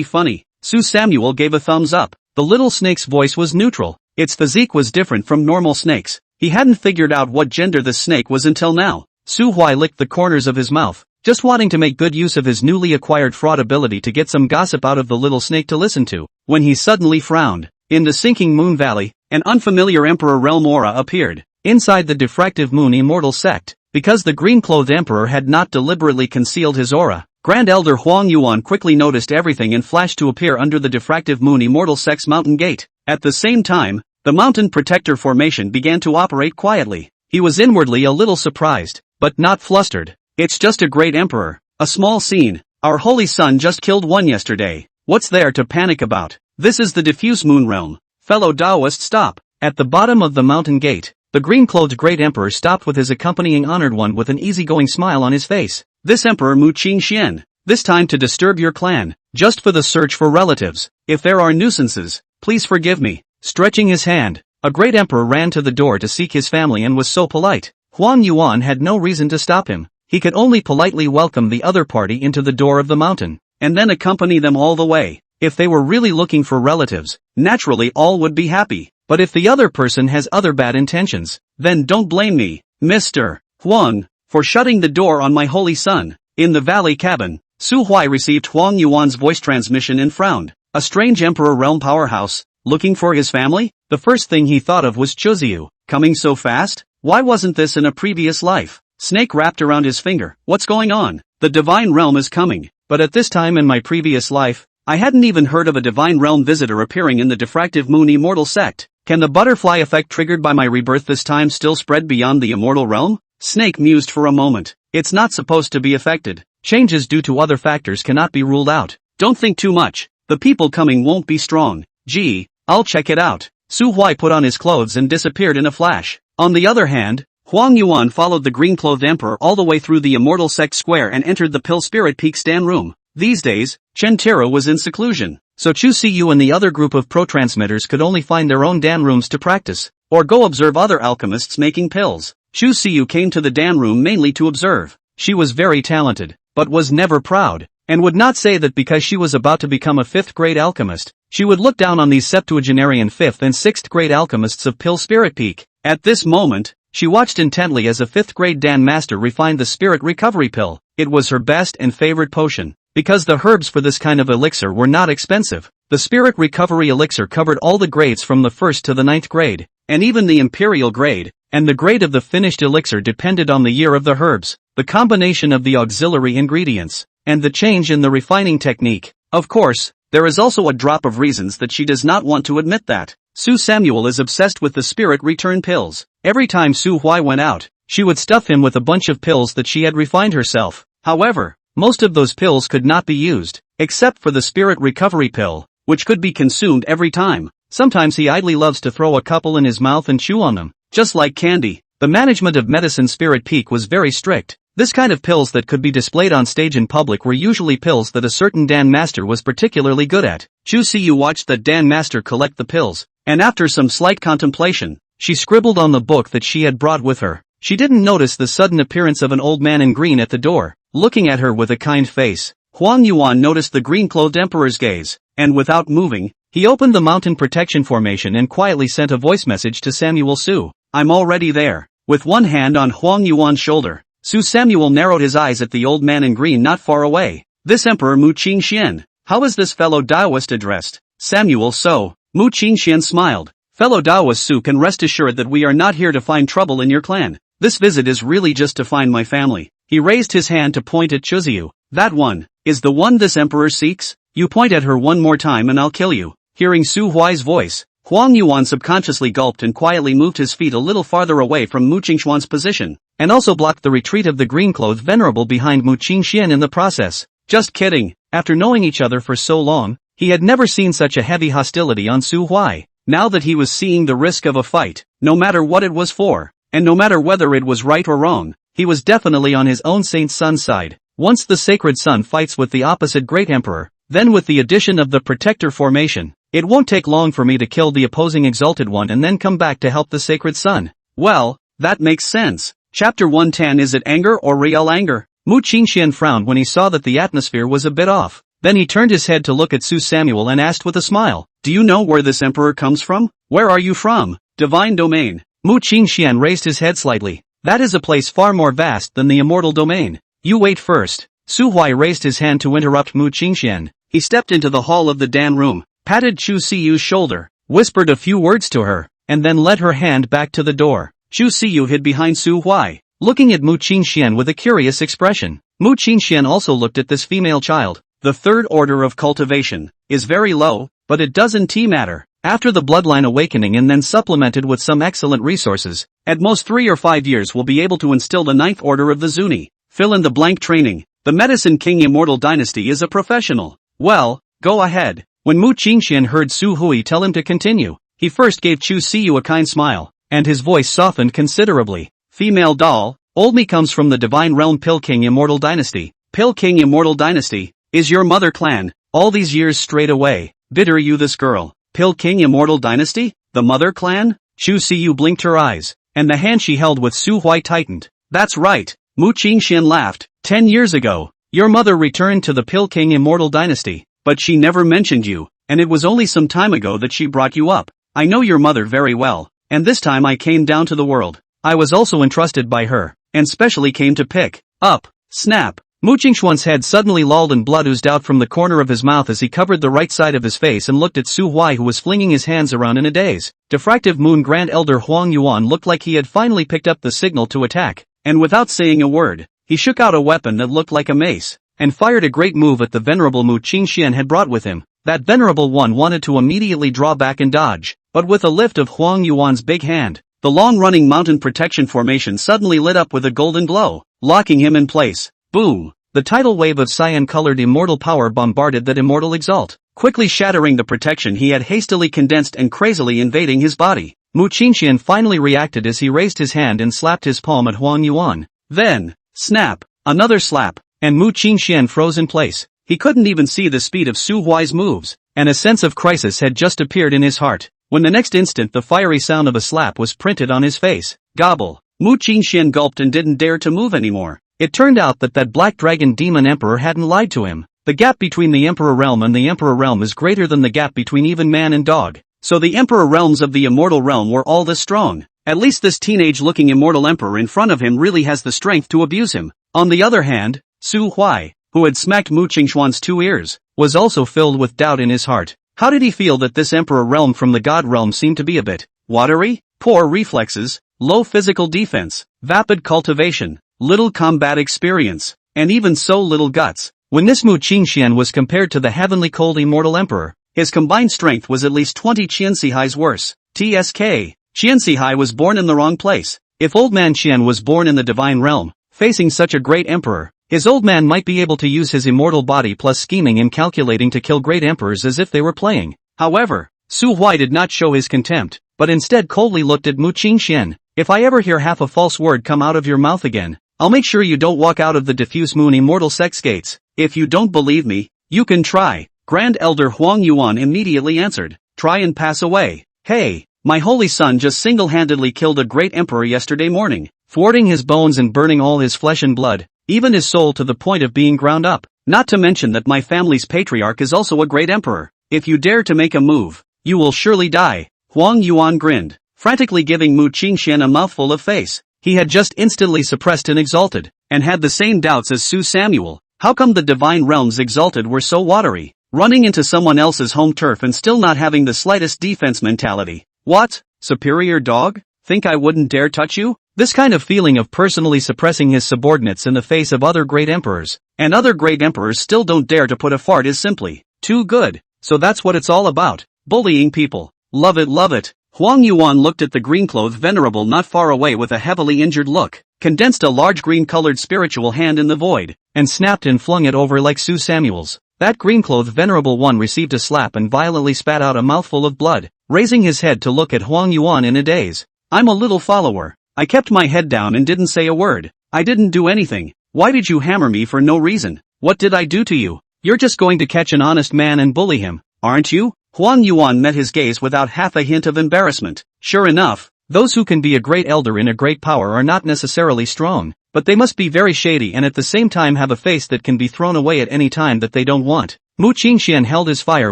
funny." Su Samuel gave a thumbs up. The little snake's voice was neutral. Its physique was different from normal snakes. He hadn't figured out what gender the snake was until now. Su Huai licked the corners of his mouth, just wanting to make good use of his newly acquired fraud ability to get some gossip out of the little snake to listen to, when he suddenly frowned. In the sinking moon valley, an unfamiliar emperor realm aura appeared. Inside the diffractive moon immortal sect, because the green-clothed emperor had not deliberately concealed his aura, Grand Elder Huang Yuan quickly noticed everything and flashed to appear under the diffractive moon immortal sect's mountain gate. At the same time, the mountain protector formation began to operate quietly. He was inwardly a little surprised, but not flustered. "It's just a great emperor. A small scene. Our holy son just killed one yesterday. What's there to panic about? This is the diffuse moon realm. Fellow Taoist, stop." At the bottom of the mountain gate, the green-clothed great emperor stopped with his accompanying honored one with an easygoing smile on his face. "This Emperor Mu Qingxian. This time to disturb your clan, just for the search for relatives. If there are nuisances, please forgive me." Stretching his hand, a great emperor ran to the door to seek his family and was so polite. Huang Yuan had no reason to stop him. He could only politely welcome the other party into the door of the mountain, and then accompany them all the way. If they were really looking for relatives, naturally all would be happy. But if the other person has other bad intentions, then don't blame me, Mr. Huang, for shutting the door on my holy son. In the valley cabin, Su Huai received Huang Yuan's voice transmission and frowned. A strange emperor realm powerhouse, looking for his family? The first thing he thought of was Chuziyu. Coming so fast? Why wasn't this in a previous life? Snake wrapped around his finger. What's going on? The divine realm is coming. But at this time in my previous life, I hadn't even heard of a divine realm visitor appearing in the diffractive moon immortal sect. Can the butterfly effect triggered by my rebirth this time still spread beyond the immortal realm? Snake mused for a moment. It's not supposed to be affected. Changes due to other factors cannot be ruled out. Don't think too much. The people coming won't be strong. Gee, I'll check it out. Su Huai put on his clothes and disappeared in a flash. On the other hand, Huang Yuan followed the green-clothed emperor all the way through the immortal sect square and entered the Pill Spirit Peak stand room. These days, Chen Tero was in seclusion, so Chu Siyu and the other group of pro-transmitters could only find their own dan rooms to practice, or go observe other alchemists making pills. Chu Siyu came to the dan room mainly to observe. She was very talented, but was never proud, and would not say that because she was about to become a 5th grade alchemist, she would look down on these septuagenarian 5th and 6th grade alchemists of Pill Spirit Peak. At this moment, she watched intently as a 5th grade Dan Master refined the Spirit Recovery Pill. It was her best and favorite potion, because the herbs for this kind of elixir were not expensive. The Spirit Recovery Elixir covered all the grades from the 1st to the 9th grade, and even the Imperial grade, and the grade of the finished elixir depended on the year of the herbs, the combination of the auxiliary ingredients, and the change in the refining technique. Of course, there is also a drop of reasons that she does not want to admit that. Su Samuel is obsessed with the spirit return pills. Every time Su Huai went out, she would stuff him with a bunch of pills that she had refined herself. However, most of those pills could not be used, except for the spirit recovery pill, which could be consumed every time. Sometimes he idly loves to throw a couple in his mouth and chew on them, just like candy. The management of Medicine Spirit Peak was very strict. This kind of pills that could be displayed on stage in public were usually pills that a certain Dan Master was particularly good at. Chu Siyu watched that Dan Master collect the pills, and after some slight contemplation, she scribbled on the book that she had brought with her. She didn't notice the sudden appearance of an old man in green at the door, looking at her with a kind face. Huang Yuan noticed the green-clothed emperor's gaze, and without moving, he opened the mountain protection formation and quietly sent a voice message to Samuel Su. I'm already there. With one hand on Huang Yuan's shoulder, Su Samuel narrowed his eyes at the old man in green not far away. This Emperor Mu Qingxian. How is this fellow Daoist addressed? Samuel So. Mu Qingxian smiled. Fellow Daoist Su can rest assured that we are not here to find trouble in your clan. This visit is really just to find my family. He raised his hand to point at Chuziyu. That one, is the one this emperor seeks? You point at her one more time and I'll kill you. Hearing Su Huai's voice, Huang Yuan subconsciously gulped and quietly moved his feet a little farther away from Mu Qingxuan's position, and also blocked the retreat of the green-clothed venerable behind Mu Qingxian in the process. Just kidding. After knowing each other for so long, he had never seen such a heavy hostility on Su Huai. Now that he was seeing the risk of a fight, no matter what it was for, and no matter whether it was right or wrong, he was definitely on his own Saint Sun's side. Once the Sacred Sun fights with the opposite Great Emperor, then with the addition of the Protector formation, it won't take long for me to kill the opposing Exalted One and then come back to help the Sacred Sun. Well, that makes sense. Chapter 110. Is it anger or real anger? Mu Qingxian frowned when he saw that the atmosphere was a bit off. Then he turned his head to look at Su Samuel and asked with a smile, do you know where this emperor comes from? Where are you from? Divine Domain. Mu Qingxian raised his head slightly. That is a place far more vast than the Immortal Domain. You wait first. Su Huai raised his hand to interrupt Mu Qingxian. He stepped into the hall of the Dan room, patted Chu Siyu's shoulder, whispered a few words to her, and then led her hand back to the door. Chu Siyu hid behind Su Huai, looking at Mu Qingxian with a curious expression. Mu Qingxian also looked at this female child. The third order of cultivation is very low, but it doesn't matter. After the bloodline awakening and then supplemented with some excellent resources, at most 3 or 5 years we'll be able to instill the 9th order of the Zuni. Fill in the blank. Training. The Medicine King Immortal Dynasty is a professional. Well, go ahead. When Mu Qingxian heard Su Hui tell him to continue, he first gave Chu Siyu a kind smile, and his voice softened considerably. Female doll, old me comes from the Divine Realm Pill King Immortal Dynasty. Pill King Immortal Dynasty is your mother clan. All these years straight away, bitter you this girl. Pill King Immortal Dynasty? The mother clan? Chu Siyu blinked her eyes, and the hand she held with Su Hui tightened. That's right. Mu Qingxian laughed. 10 years ago, your mother returned to the Pill King Immortal Dynasty, but she never mentioned you, and it was only some time ago that she brought you up. I know your mother very well, and this time I came down to the world. I was also entrusted by her, and specially came to pick up. Snap. Mu Qingxuan's head suddenly lolled and blood oozed out from the corner of his mouth as he covered the right side of his face and looked at Su Huai, who was flinging his hands around in a daze. Diffractive Moon Grand Elder Huang Yuan looked like he had finally picked up the signal to attack, and without saying a word, he shook out a weapon that looked like a mace, and fired a great move at the venerable Mu Qingxian had brought with him. That venerable one wanted to immediately draw back and dodge, but with a lift of Huang Yuan's big hand, the long-running mountain protection formation suddenly lit up with a golden glow, locking him in place. Boom! The tidal wave of cyan-colored immortal power bombarded that immortal exalt, quickly shattering the protection he had hastily condensed and crazily invading his body. Mu Qingxian finally reacted as he raised his hand and slapped his palm at Huang Yuan. Then, snap! Another slap, and Mu Qingxian froze in place. He couldn't even see the speed of Su Huai's moves, and a sense of crisis had just appeared in his heart, when the next instant the fiery sound of a slap was printed on his face. Gobble! Mu Qingxian gulped and didn't dare to move anymore. It turned out that Black Dragon Demon Emperor hadn't lied to him. The gap between the Emperor Realm and the Emperor Realm is greater than the gap between even man and dog. So the Emperor Realms of the Immortal Realm were all this strong. At least this teenage-looking Immortal Emperor in front of him really has the strength to abuse him. On the other hand, Su Huai, who had smacked Mu Qingxuan's 2 ears, was also filled with doubt in his heart. How did he feel that this Emperor Realm from the God Realm seemed to be a bit watery? Poor reflexes, low physical defense, vapid cultivation, little combat experience, and even so little guts. When this Mu Qingxian was compared to the heavenly cold Immortal Emperor, his combined strength was at least 20 Qiansihais worse. TSK. Qiansihai was born in the wrong place. If Old Man Qian was born in the Divine Realm, facing such a great emperor, His old man might be able to use his immortal body plus scheming and calculating to kill great emperors as if they were playing. However, Su Huai did not show his contempt, but instead coldly looked at Mu Qingxian. If I ever hear half a false word come out of your mouth again, I'll make sure you don't walk out of the diffuse moon immortal sex gates. If you don't believe me, you can try. Grand Elder Huang Yuan immediately answered. Try and pass away. Hey, my holy son just single-handedly killed a great emperor yesterday morning, thwarting his bones and burning all his flesh and blood, even his soul to the point of being ground up. Not to mention that my family's patriarch is also a great emperor. If you dare to make a move, you will surely die. Huang Yuan grinned, frantically giving Mu Qingxian a mouthful of face. He had just instantly suppressed and exalted, and had the same doubts as Su Samuel. How come the divine realms exalted were so watery? Running into someone else's home turf and still not having the slightest defense mentality. What? Superior dog? Think I wouldn't dare touch you? This kind of feeling of personally suppressing his subordinates in the face of other great emperors, and other great emperors still don't dare to put a fart is simply too good. So that's what it's all about. Bullying people. Love it, love it. Huang Yuan looked at the green-clothed venerable not far away with a heavily injured look, condensed a large green-colored spiritual hand in the void, and snapped and flung it over like Su Samuel's. That green-clothed venerable one received a slap and violently spat out a mouthful of blood, raising his head to look at Huang Yuan in a daze. I'm a little follower. I kept my head down and didn't say a word. I didn't do anything. Why did you hammer me for no reason? What did I do to you? You're just going to catch an honest man and bully him, aren't you? Huang Yuan met his gaze without half a hint of embarrassment. Sure enough, those who can be a great elder in a great power are not necessarily strong, but they must be very shady and at the same time have a face that can be thrown away at any time that they don't want. Mu Qingxian held his fire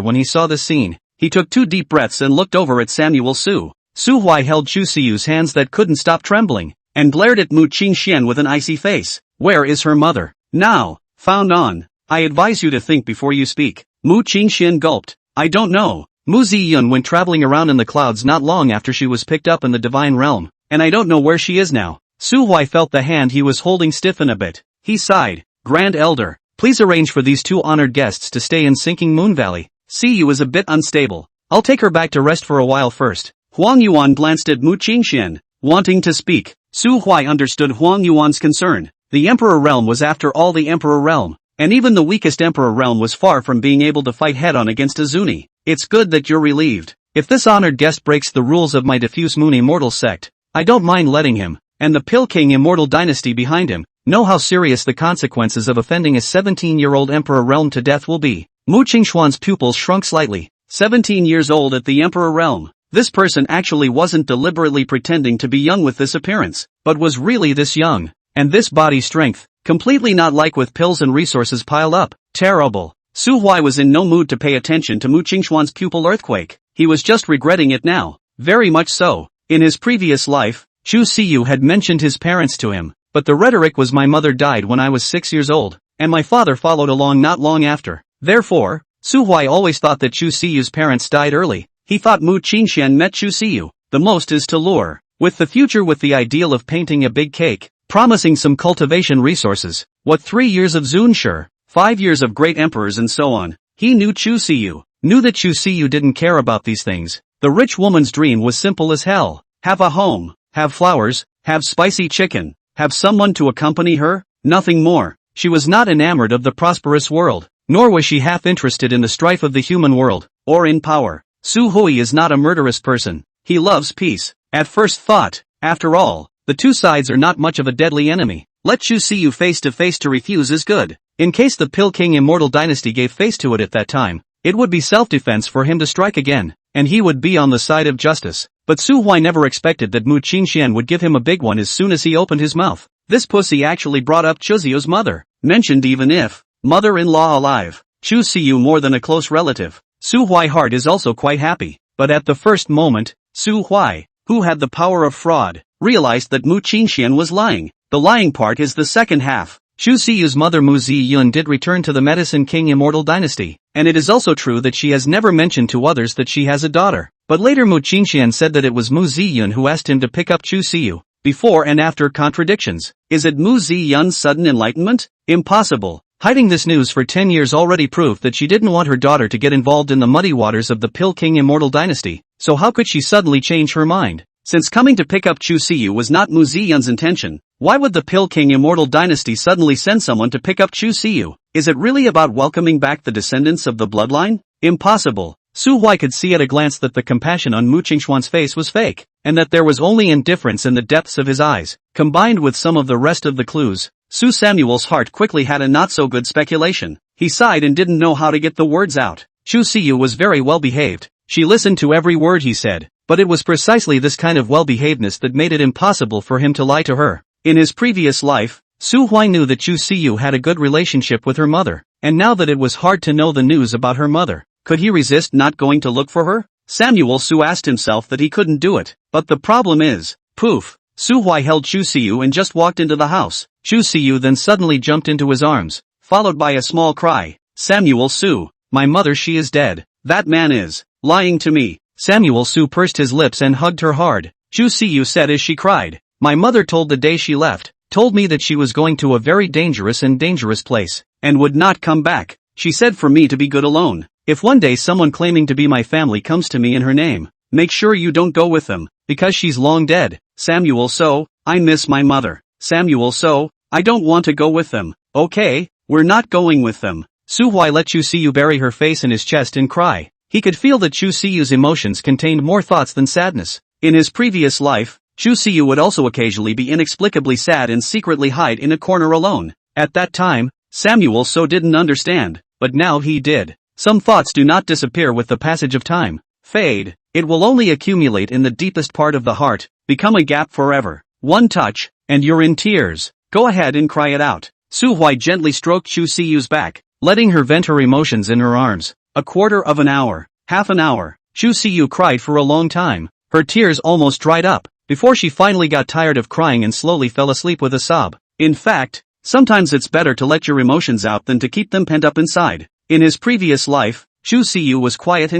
when he saw this scene. He took 2 deep breaths and looked over at Samuel Su. Su Huai held Chu Siyu's hands that couldn't stop trembling, and glared at Mu Qingxian with an icy face. Where is her mother? Now, found on. I advise you to think before you speak. Mu Qingxian gulped. I don't know. Mu Ziyun went traveling around in the clouds not long after she was picked up in the divine realm, and I don't know where she is now. Su Huai felt the hand he was holding stiffen a bit. He sighed. Grand Elder, please arrange for these 2 honored guests to stay in Sinking Moon Valley. Siyu is a bit unstable. I'll take her back to rest for a while first. Huang Yuan glanced at Mu Qingxian, wanting to speak. Su Huai understood Huang Yuan's concern. The Emperor realm was after all the Emperor realm, and even the weakest Emperor realm was far from being able to fight head-on against Azuni. It's good that you're relieved. If this honored guest breaks the rules of my diffuse moon immortal sect, I don't mind letting him, and the Pill King immortal dynasty behind him, know how serious the consequences of offending a 17-year-old Emperor realm to death will be. Mu Qingxuan's pupils shrunk slightly. 17 years old at the Emperor realm. This person actually wasn't deliberately pretending to be young with this appearance, but was really this young, and this body strength, completely not like with pills and resources piled up. Terrible. Su Huai was in no mood to pay attention to Mu Qingxuan's pupil earthquake. He was just regretting it now. Very much so. In his previous life, Chu Siyu had mentioned his parents to him, but the rhetoric was my mother died when I was 6 years old, and my father followed along not long after. Therefore, Su Huai always thought that Chu Siyu's parents died early. He thought Mu Qingxian met Chu Siyu. The most is to lure. With the future with the ideal of painting a big cake, promising some cultivation resources. What 3 years of Zunshur, 5 years of great emperors and so on. He knew Chu Siyu, knew that Chu Siyu didn't care about these things. The rich woman's dream was simple as hell. Have a home, have flowers, have spicy chicken, have someone to accompany her, nothing more. She was not enamored of the prosperous world, nor was she half interested in the strife of the human world, or in power. Su Hui is not a murderous person. He loves peace. At first thought, after all, the 2 sides are not much of a deadly enemy. Let Chu Siyu face to face to refuse is good. In case the Pill King immortal dynasty gave face to it at that time, it would be self-defense for him to strike again, and he would be on the side of justice. But Su Huai never expected that Mu Qingxian would give him a big one as soon as he opened his mouth. This pussy actually brought up Chuzio's mother, mentioned even if mother-in-law alive, Chu Siyu more than a close relative. Su Huai heart is also quite happy, but at the first moment, Su Huai, who had the power of fraud, realized that Mu Qingxian was lying. The lying part is the second half. Chu Siyu's mother Mu Ziyun did return to the Medicine King immortal dynasty, and it is also true that she has never mentioned to others that she has a daughter. But later Mu Qingxian said that it was Mu Ziyun who asked him to pick up Chu Siyu. Before and after contradictions. Is it Mu Ziyun's sudden enlightenment? Impossible. Hiding this news for 10 years already proved that she didn't want her daughter to get involved in the muddy waters of the Pill King immortal dynasty, so how could she suddenly change her mind? Since coming to pick up Chu Siyu was not Mu Ziyun's intention, Why would the Pill King Immortal Dynasty suddenly send someone to pick up Chu Siyu? Is it really about welcoming back the descendants of the bloodline? Impossible. Su Huai could see at a glance that the compassion on Mu Qingxuan's face was fake, and that there was only indifference in the depths of his eyes. Combined with some of the rest of the clues, Su Samuel's heart quickly had a not-so-good speculation. He sighed and didn't know how to get the words out. Chu Siyu was very well behaved. She listened to every word he said, but it was precisely this kind of well-behavedness that made it impossible for him to lie to her. In his previous life, Su Huai knew that Chu Siyu had a good relationship with her mother, and now that it was hard to know the news about her mother, could he resist not going to look for her? Samuel Su asked himself that he couldn't do it, but the problem is, poof, Su Huai held Chu Siyu and just walked into the house. Chu Siyu then suddenly jumped into his arms, followed by a small cry. Samuel Su, my mother, she is dead. That man is lying to me. Samuel Su pursed his lips and hugged her hard. Chu Siyu said as she cried, my mother told the day she left, told me that she was going to a very dangerous place, and would not come back. She said for me to be good alone. If one day someone claiming to be my family comes to me in her name, make sure you don't go with them, because she's long dead. Samuel So, I miss my mother. Samuel So, I don't want to go with them. Okay, we're not going with them. Su Huai let Chu Siyu bury her face in his chest and cry. He could feel that Chu Siyu's emotions contained more thoughts than sadness. In his previous life, Chu Siyu would also occasionally be inexplicably sad and secretly hide in a corner alone. At that time, Samuel So didn't understand, but now he did. Some thoughts do not disappear with the passage of time. Fade. It will only accumulate in the deepest part of the heart, become a gap forever. One touch, and you're in tears. Go ahead and cry it out. Su Huai gently stroked Chu Siyu's back, letting her vent her emotions in her arms. A quarter of an hour, half an hour. Chu Siyu cried for a long time. Her tears almost dried up, before she finally got tired of crying and slowly fell asleep with a sob. In fact, sometimes it's better to let your emotions out than to keep them pent up inside. In his previous life, Chu Siyu was quiet,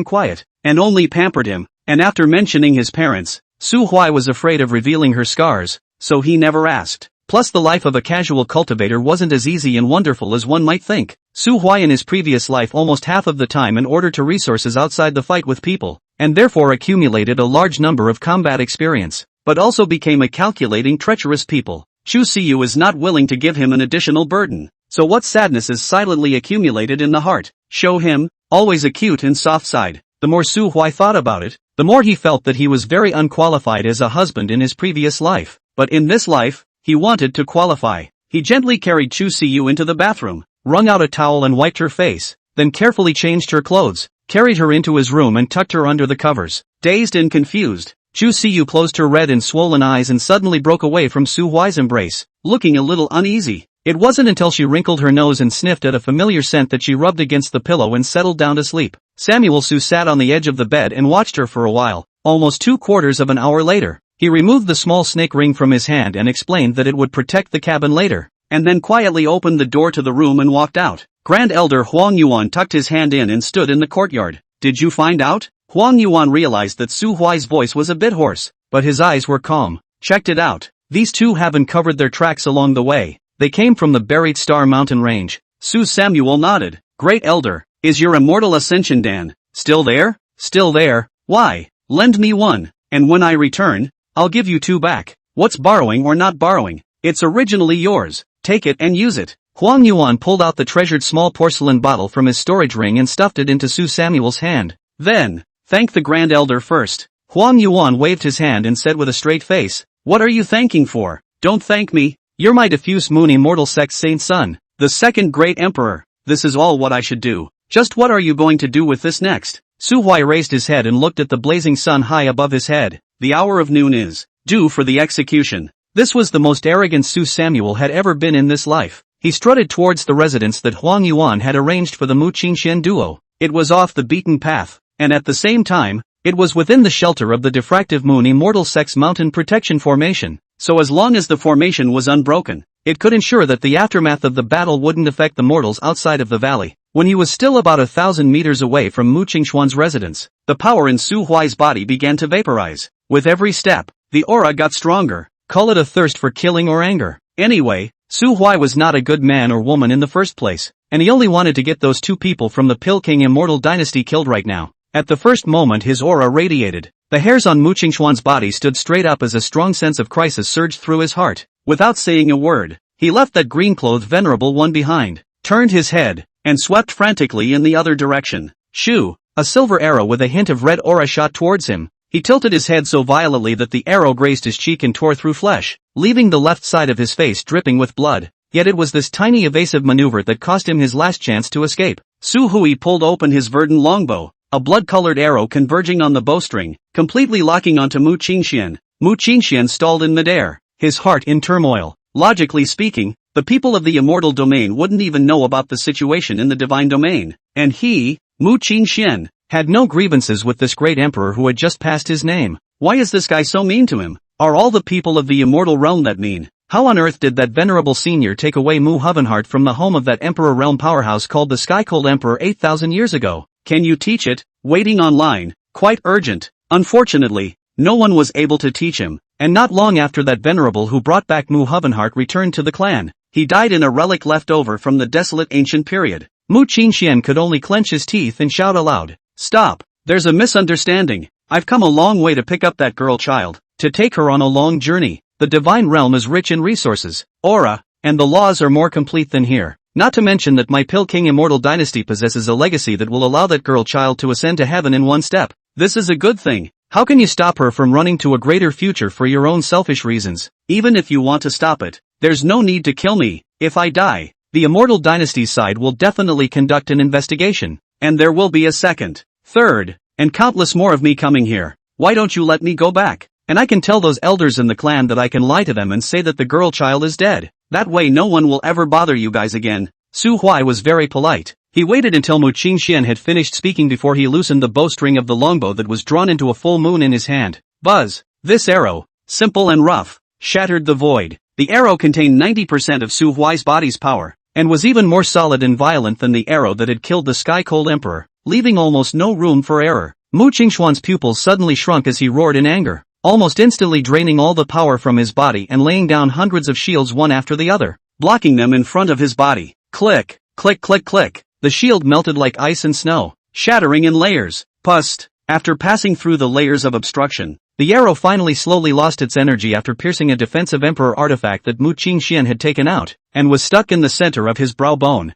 and only pampered him, and after mentioning his parents, Su Huai was afraid of revealing her scars, so he never asked. Plus the life of a casual cultivator wasn't as easy and wonderful as one might think. Su Huai in his previous life almost half of the time in order to resources outside the fight with people, and therefore accumulated a large number of combat experience, but also became a calculating, treacherous people. Chu Siyu is not willing to give him an additional burden. So what sadness is silently accumulated in the heart? Show him, always a cute and soft side. The more Su Huai thought about it, the more he felt that he was very unqualified as a husband in his previous life. But in this life, he wanted to qualify. He gently carried Chu Siyu into the bathroom, wrung out a towel and wiped her face, then carefully changed her clothes, carried her into his room and tucked her under the covers. Dazed and confused, Chu Siyu closed her red and swollen eyes and suddenly broke away from Su Huai's embrace, looking a little uneasy. It wasn't until she wrinkled her nose and sniffed at a familiar scent that she rubbed against the pillow and settled down to sleep. Samuel Su sat on the edge of the bed and watched her for a while. Almost 2/4 of an hour later, he removed the small snake ring from his hand and explained that it would protect the cabin later, and then quietly opened the door to the room and walked out. Grand Elder Huang Yuan tucked his hand in and stood in the courtyard. Did you find out? Huang Yuan realized that Su Huai's voice was a bit hoarse, but his eyes were calm. Checked it out. These two haven't covered their tracks along the way. They came from the buried Star Mountain range. Su Samuel nodded. Great Elder, is your immortal ascension Dan still there? Still there. Why? Lend me one, and when I return, I'll give you two back. What's borrowing or not borrowing? It's originally yours. Take it and use it. Huang Yuan pulled out the treasured small porcelain bottle from his storage ring and stuffed it into Su Samuel's hand. Then, thank the Grand Elder first. Huang Yuan waved his hand and said with a straight face, what are you thanking for? Don't thank me. You're my diffuse moon immortal sex saint son, the second great emperor. This is all what I should do. Just what are you going to do with this next? Su Huai raised his head and looked at the blazing sun high above his head. The hour of noon is due for the execution. This was the most arrogant Su Samuel had ever been in this life. He strutted towards the residence that Huang Yuan had arranged for the Mu Qingxian duo. It was off the beaten path, and at the same time, it was within the shelter of the diffractive moon immortal sex mountain protection formation. So as long as the formation was unbroken, it could ensure that the aftermath of the battle wouldn't affect the mortals outside of the valley. When he was still about 1,000 meters away from Mu Qingxuan's residence, the power in Su Huai's body began to vaporize. With every step, the aura got stronger. Call it a thirst for killing or anger. Anyway, Su Huai was not a good man or woman in the first place, and he only wanted to get those two people from the Pill King Immortal Dynasty killed right now. At the first moment his aura radiated. The hairs on Mu Qingxuan's body stood straight up as a strong sense of crisis surged through his heart. Without saying a word, he left that green-clothed venerable one behind, turned his head, and swept frantically in the other direction. Shoo! A silver arrow with a hint of red aura shot towards him. He tilted his head so violently that the arrow grazed his cheek and tore through flesh, leaving the left side of his face dripping with blood. Yet it was this tiny evasive maneuver that cost him his last chance to escape. Su Hui pulled open his verdant longbow, a blood-colored arrow converging on the bowstring, completely locking onto Mu Qingxian. Mu Qingxian stalled in midair, his heart in turmoil. Logically speaking, the people of the immortal domain wouldn't even know about the situation in the divine domain, and he, Mu Qingxian, had no grievances with this great emperor who had just passed his name. Why is this guy so mean to him? Are all the people of the immortal realm that mean? How on earth did that venerable senior take away Mu Hovenheart from the home of that emperor realm powerhouse called the Sky-Cold Emperor 8,000 years ago? Can you teach it? Waiting online. Quite urgent. Unfortunately, no one was able to teach him, and not long after that venerable who brought back Mu Hovenheart returned to the clan, he died in a relic left over from the desolate ancient period. Mu Qingxian could only clench his teeth and shout aloud. Stop! There's a misunderstanding. I've come a long way to pick up that girl child, to take her on a long journey. The divine realm is rich in resources, aura, and the laws are more complete than here. Not to mention that my Pill King Immortal Dynasty possesses a legacy that will allow that girl child to ascend to heaven in one step. This is a good thing. How can you stop her from running to a greater future for your own selfish reasons? Even if you want to stop it, there's no need to kill me. If I die, the Immortal Dynasty's side will definitely conduct an investigation, and there will be a second, third, and countless more of me coming here. Why don't you let me go back? And I can tell those elders in the clan that I can lie to them and say that the girl child is dead. That way no one will ever bother you guys again. Su Hui was very polite. He waited until Mu Qingxian had finished speaking before he loosened the bowstring of the longbow that was drawn into a full moon in his hand. Buzz! This arrow, simple and rough, shattered the void. The arrow contained 90% of Su Hui's body's power, and was even more solid and violent than the arrow that had killed the Sky-Cold Emperor, leaving almost no room for error. Mu Qingxuan's pupils suddenly shrunk as he roared in anger, almost instantly draining all the power from his body and laying down hundreds of shields one after the other, blocking them in front of his body. Click, click, click, click. The shield melted like ice and snow, shattering in layers. Pust. After passing through the layers of obstruction, the arrow finally slowly lost its energy after piercing a defensive emperor artifact that Mu Qingxian had taken out, and was stuck in the center of his brow bone.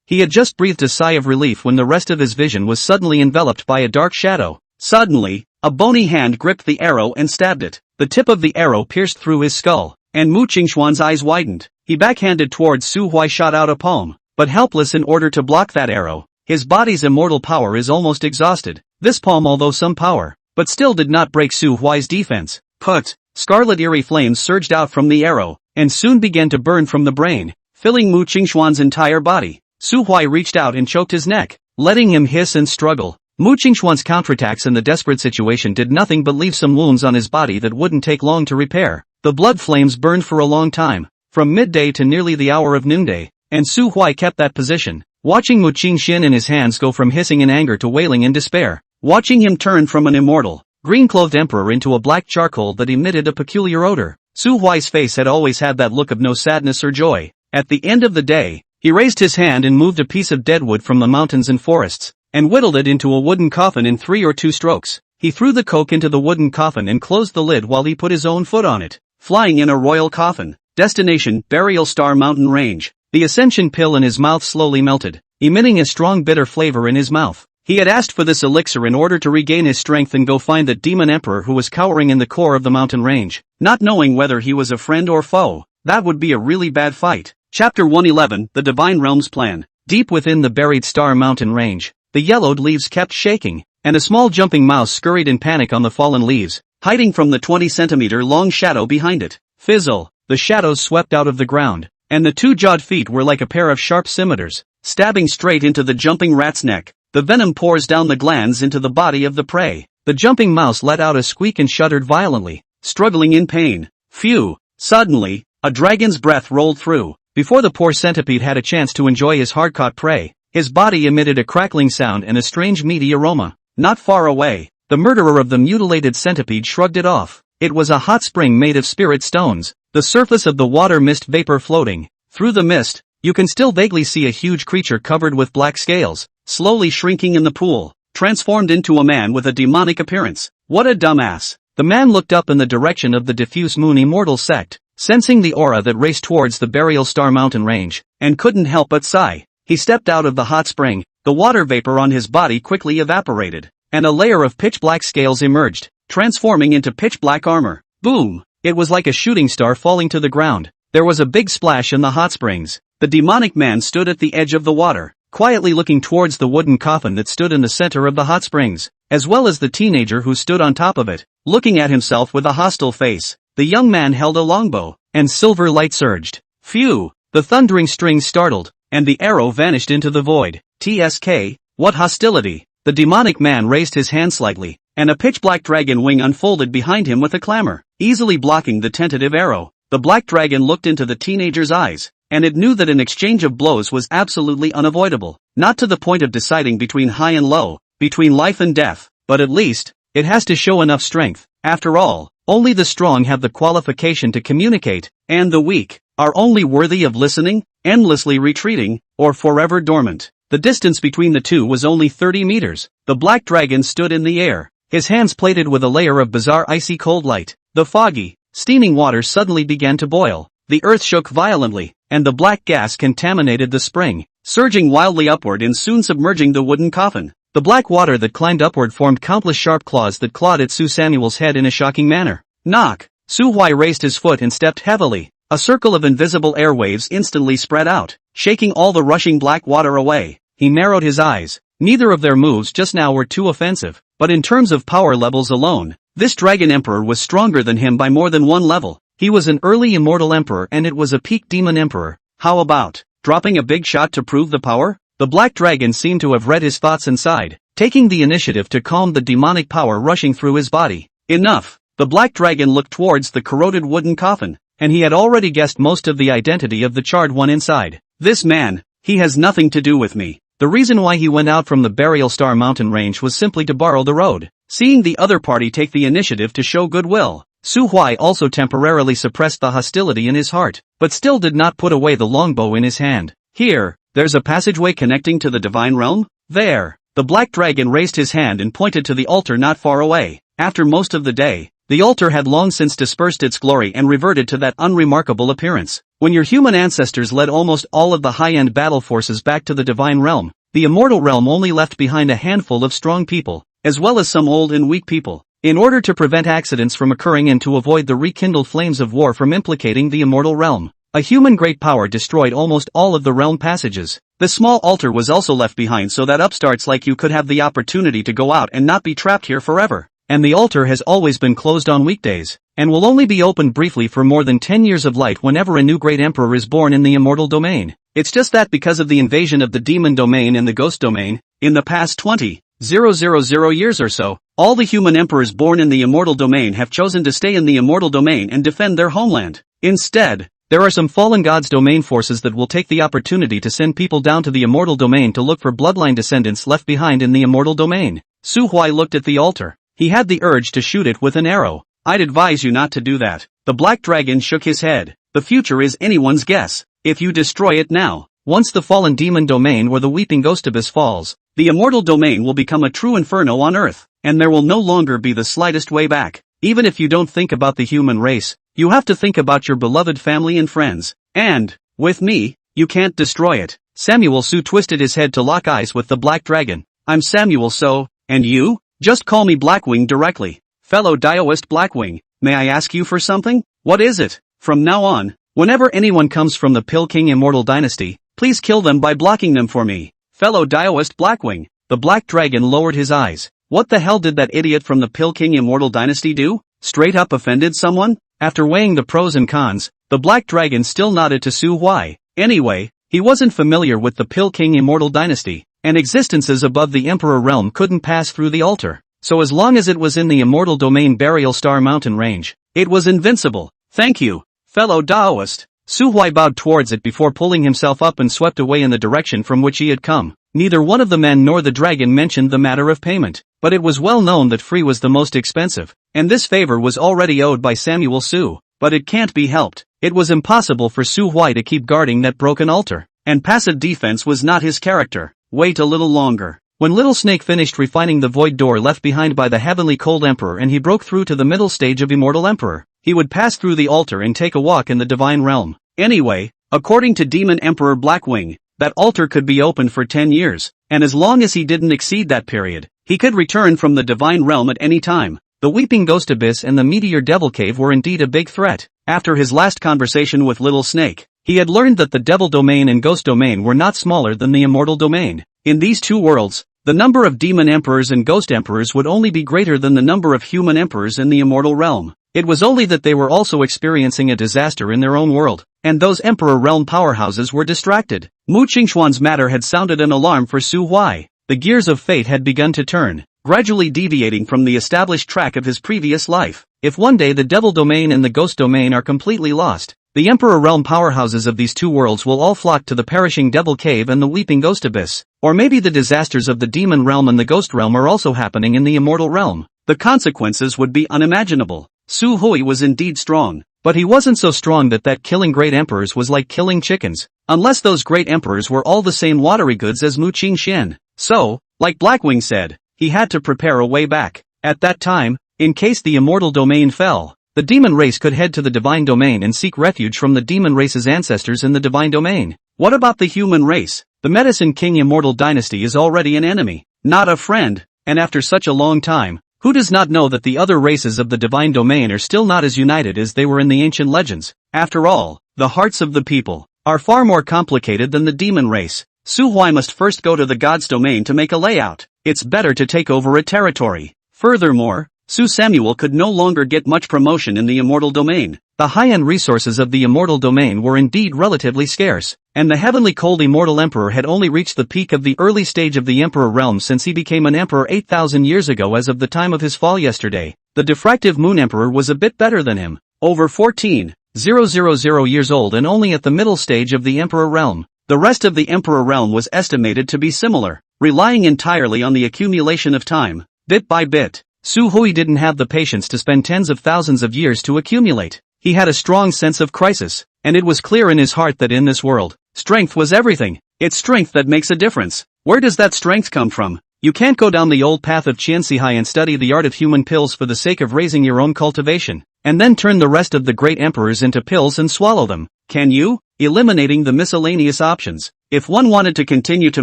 He had just breathed a sigh of relief when the rest of his vision was suddenly enveloped by a dark shadow. Suddenly, a bony hand gripped the arrow and stabbed it. The tip of the arrow pierced through his skull, and Mu Qingxuan's eyes widened. He backhanded towards Su Hui, shot out a palm, but helpless in order to block that arrow. His body's immortal power is almost exhausted. This palm, although some power, but still did not break Su Hui's defense. Put! Scarlet eerie flames surged out from the arrow, and soon began to burn from the brain, filling Mu Qingxuan's entire body. Su Hui reached out and choked his neck, letting him hiss and struggle. Mu Qingxuan's counterattacks in the desperate situation did nothing but leave some wounds on his body that wouldn't take long to repair. The blood flames burned for a long time, from midday to nearly the hour of noonday, and Su Hui kept that position, watching Mu Qingxian and his hands go from hissing in anger to wailing in despair, watching him turn from an immortal, green-clothed emperor into a black charcoal that emitted a peculiar odor. Su Hui's face had always had that look of no sadness or joy. At the end of the day, he raised his hand and moved a piece of deadwood from the mountains and forests, and whittled it into a wooden coffin in 3 or 2 strokes. He threw the coke into the wooden coffin and closed the lid while he put his own foot on it, flying in a royal coffin. Destination, Burial Star Mountain Range. The ascension pill in his mouth slowly melted, emitting a strong bitter flavor in his mouth. He had asked for this elixir in order to regain his strength and go find that demon emperor who was cowering in the core of the mountain range, not knowing whether he was a friend or foe. That would be a really bad fight. Chapter 111, The Divine Realm's Plan. Deep within the buried Star Mountain Range, the yellowed leaves kept shaking, and a small jumping mouse scurried in panic on the fallen leaves, hiding from the 20-centimeter long shadow behind it. Fizzle! The shadows swept out of the ground, and the 2-jawed feet were like a pair of sharp scimitars, stabbing straight into the jumping rat's neck. The venom pours down the glands into the body of the prey. The jumping mouse let out a squeak and shuddered violently, struggling in pain. Phew! Suddenly, a dragon's breath rolled through. Before the poor centipede had a chance to enjoy his hard-caught prey, his body emitted a crackling sound and a strange meaty aroma. Not far away, the murderer of the mutilated centipede shrugged it off. It was a hot spring made of spirit stones, the surface of the water mist vapor floating. Through the mist, you can still vaguely see a huge creature covered with black scales, slowly shrinking in the pool, transformed into a man with a demonic appearance. What a dumbass! The man looked up in the direction of the diffuse moon immortal sect, sensing the aura that raced towards the burial star mountain range, and couldn't help but sigh. He stepped out of the hot spring, the water vapor on his body quickly evaporated, and a layer of pitch-black scales emerged, transforming into pitch-black armor. Boom! It was like a shooting star falling to the ground. There was a big splash in the hot springs. The demonic man stood at the edge of the water, quietly looking towards the wooden coffin that stood in the center of the hot springs, as well as the teenager who stood on top of it, looking at himself with a hostile face. The young man held a longbow, and silver light surged. Phew! The thundering strings startled, and the arrow vanished into the void. TSK, what hostility! The demonic man raised his hand slightly, and a pitch-black dragon wing unfolded behind him with a clamor, easily blocking the tentative arrow. The black dragon looked into the teenager's eyes, and it knew that an exchange of blows was absolutely unavoidable, not to the point of deciding between high and low, between life and death, but at least, it has to show enough strength. After all, only the strong have the qualification to communicate, and the weak are only worthy of listening, endlessly retreating, or forever dormant. The distance between the two was only 30 meters. The black dragon stood in the air, his hands plated with a layer of bizarre icy cold light. The foggy, steaming water suddenly began to boil, the earth shook violently, and the black gas contaminated the spring, surging wildly upward and soon submerging the wooden coffin. The black water that climbed upward formed countless sharp claws that clawed at Su Samuel's head in a shocking manner. Knock! Su Huai raised his foot and stepped heavily. A circle of invisible airwaves instantly spread out, shaking all the rushing black water away. He narrowed his eyes. Neither of their moves just now were too offensive, but in terms of power levels alone, this dragon emperor was stronger than him by more than one level. He was an early immortal emperor and it was a peak demon emperor. How about dropping a big shot to prove the power? The black dragon seemed to have read his thoughts and sighed, taking the initiative to calm the demonic power rushing through his body. Enough! The black dragon looked towards the corroded wooden coffin, and he had already guessed most of the identity of the charred one inside. This man, he has nothing to do with me. The reason why he went out from the Burial Star mountain range was simply to borrow the road. Seeing the other party take the initiative to show goodwill, Su Huai also temporarily suppressed the hostility in his heart, but still did not put away the longbow in his hand. Here, there's a passageway connecting to the divine realm? There. The black dragon raised his hand and pointed to the altar not far away. After most of the day, the altar had long since dispersed its glory and reverted to that unremarkable appearance. When your human ancestors led almost all of the high-end battle forces back to the divine realm, the immortal realm only left behind a handful of strong people, as well as some old and weak people. In order to prevent accidents from occurring and to avoid the rekindled flames of war from implicating the immortal realm, a human great power destroyed almost all of the realm passages. The small altar was also left behind so that upstarts like you could have the opportunity to go out and not be trapped here forever. And the altar has always been closed on weekdays, and will only be opened briefly for more than 10 years of light whenever a new great emperor is born in the immortal domain. It's just that because of the invasion of the demon domain and the ghost domain, in the past 20,000 years or so, all the human emperors born in the immortal domain have chosen to stay in the immortal domain and defend their homeland. Instead, there are some fallen gods domain forces that will take the opportunity to send people down to the immortal domain to look for bloodline descendants left behind in the immortal domain. Su Huai looked at the altar. He had the urge to shoot it with an arrow. I'd advise you not to do that. The black dragon shook his head. The future is anyone's guess. If you destroy it now, once the fallen demon domain or the weeping ghost abyss falls, the immortal domain will become a true inferno on earth, and there will no longer be the slightest way back. Even if you don't think about the human race, you have to think about your beloved family and friends. And, with me, you can't destroy it. Samuel Su twisted his head to lock eyes with the black dragon. I'm Samuel So, and you? Just call me Blackwing directly. Fellow Daoist Blackwing, may I ask you for something? What is it? From now on, whenever anyone comes from the Pill King Immortal Dynasty, please kill them by blocking them for me. Fellow Daoist Blackwing. The black dragon lowered his eyes. What the hell did that idiot from the Pill King Immortal Dynasty do? Straight up offended someone? After weighing the pros and cons, the black dragon still nodded to Su Huai. Anyway, he wasn't familiar with the Pill King Immortal Dynasty, and existences above the Emperor realm couldn't pass through the altar. So as long as it was in the immortal domain Burial Star mountain range, it was invincible. Thank you, fellow Daoist. Su Huai bowed towards it before pulling himself up and swept away in the direction from which he had come. Neither one of the men nor the dragon mentioned the matter of payment, but it was well known that free was the most expensive, and this favor was already owed by Samuel Su. But it can't be helped. It was impossible for Su Huai to keep guarding that broken altar, and passive defense was not his character. Wait a little longer. When Little Snake finished refining the void door left behind by the heavenly cold emperor and he broke through to the middle stage of Immortal Emperor, he would pass through the altar and take a walk in the divine realm. Anyway, according to Demon Emperor Blackwing, that altar could be opened for 10 years, and as long as he didn't exceed that period, he could return from the divine realm at any time. The Weeping Ghost Abyss and the Meteor Devil Cave were indeed a big threat. After his last conversation with Little Snake, he had learned that the Devil Domain and Ghost Domain were not smaller than the Immortal Domain. In these two worlds, the number of Demon Emperors and Ghost Emperors would only be greater than the number of human emperors in the Immortal Realm. It was only that they were also experiencing a disaster in their own world, and those Emperor Realm powerhouses were distracted. Mu Qingxuan's matter had sounded an alarm for Su Huai. The gears of fate had begun to turn, gradually deviating from the established track of his previous life. If one day the Devil Domain and the Ghost Domain are completely lost, the Emperor Realm powerhouses of these two worlds will all flock to the perishing Devil Cave and the Weeping Ghost Abyss. Or maybe the disasters of the Demon Realm and the Ghost Realm are also happening in the Immortal Realm. The consequences would be unimaginable. Su Hui was indeed strong, but he wasn't so strong that killing great emperors was like killing chickens, unless those great emperors were all the same watery goods as Mu Qingxian. So, like Blackwing said, he had to prepare a way back. At that time, in case the Immortal Domain fell, the demon race could head to the Divine Domain and seek refuge from the demon race's ancestors in the Divine Domain. What about the human race? The Medicine King Immortal Dynasty is already an enemy, not a friend, and after such a long time, who does not know that the other races of the Divine Domain are still not as united as they were in the ancient legends? After all, the hearts of the people are far more complicated than the demon race. Su Huai must first go to the God's Domain to make a layout. It's better to take over a territory. Furthermore, Su Samuel could no longer get much promotion in the Immortal Domain. The high-end resources of the Immortal Domain were indeed relatively scarce, and the heavenly cold Immortal Emperor had only reached the peak of the early stage of the Emperor realm since he became an emperor 8,000 years ago as of the time of his fall yesterday. The diffractive Moon Emperor was a bit better than him, over 14,000 years old and only at the middle stage of the Emperor realm. The rest of the Emperor realm was estimated to be similar, relying entirely on the accumulation of time, bit by bit. Su Hui didn't have the patience to spend tens of thousands of years to accumulate. He had a strong sense of crisis, and it was clear in his heart that in this world, strength was everything. It's strength that makes a difference. Where does that strength come from? You can't go down the old path of Qiansihai and study the art of human pills for the sake of raising your own cultivation, and then turn the rest of the great emperors into pills and swallow them. Can you? Eliminating the miscellaneous options. If one wanted to continue to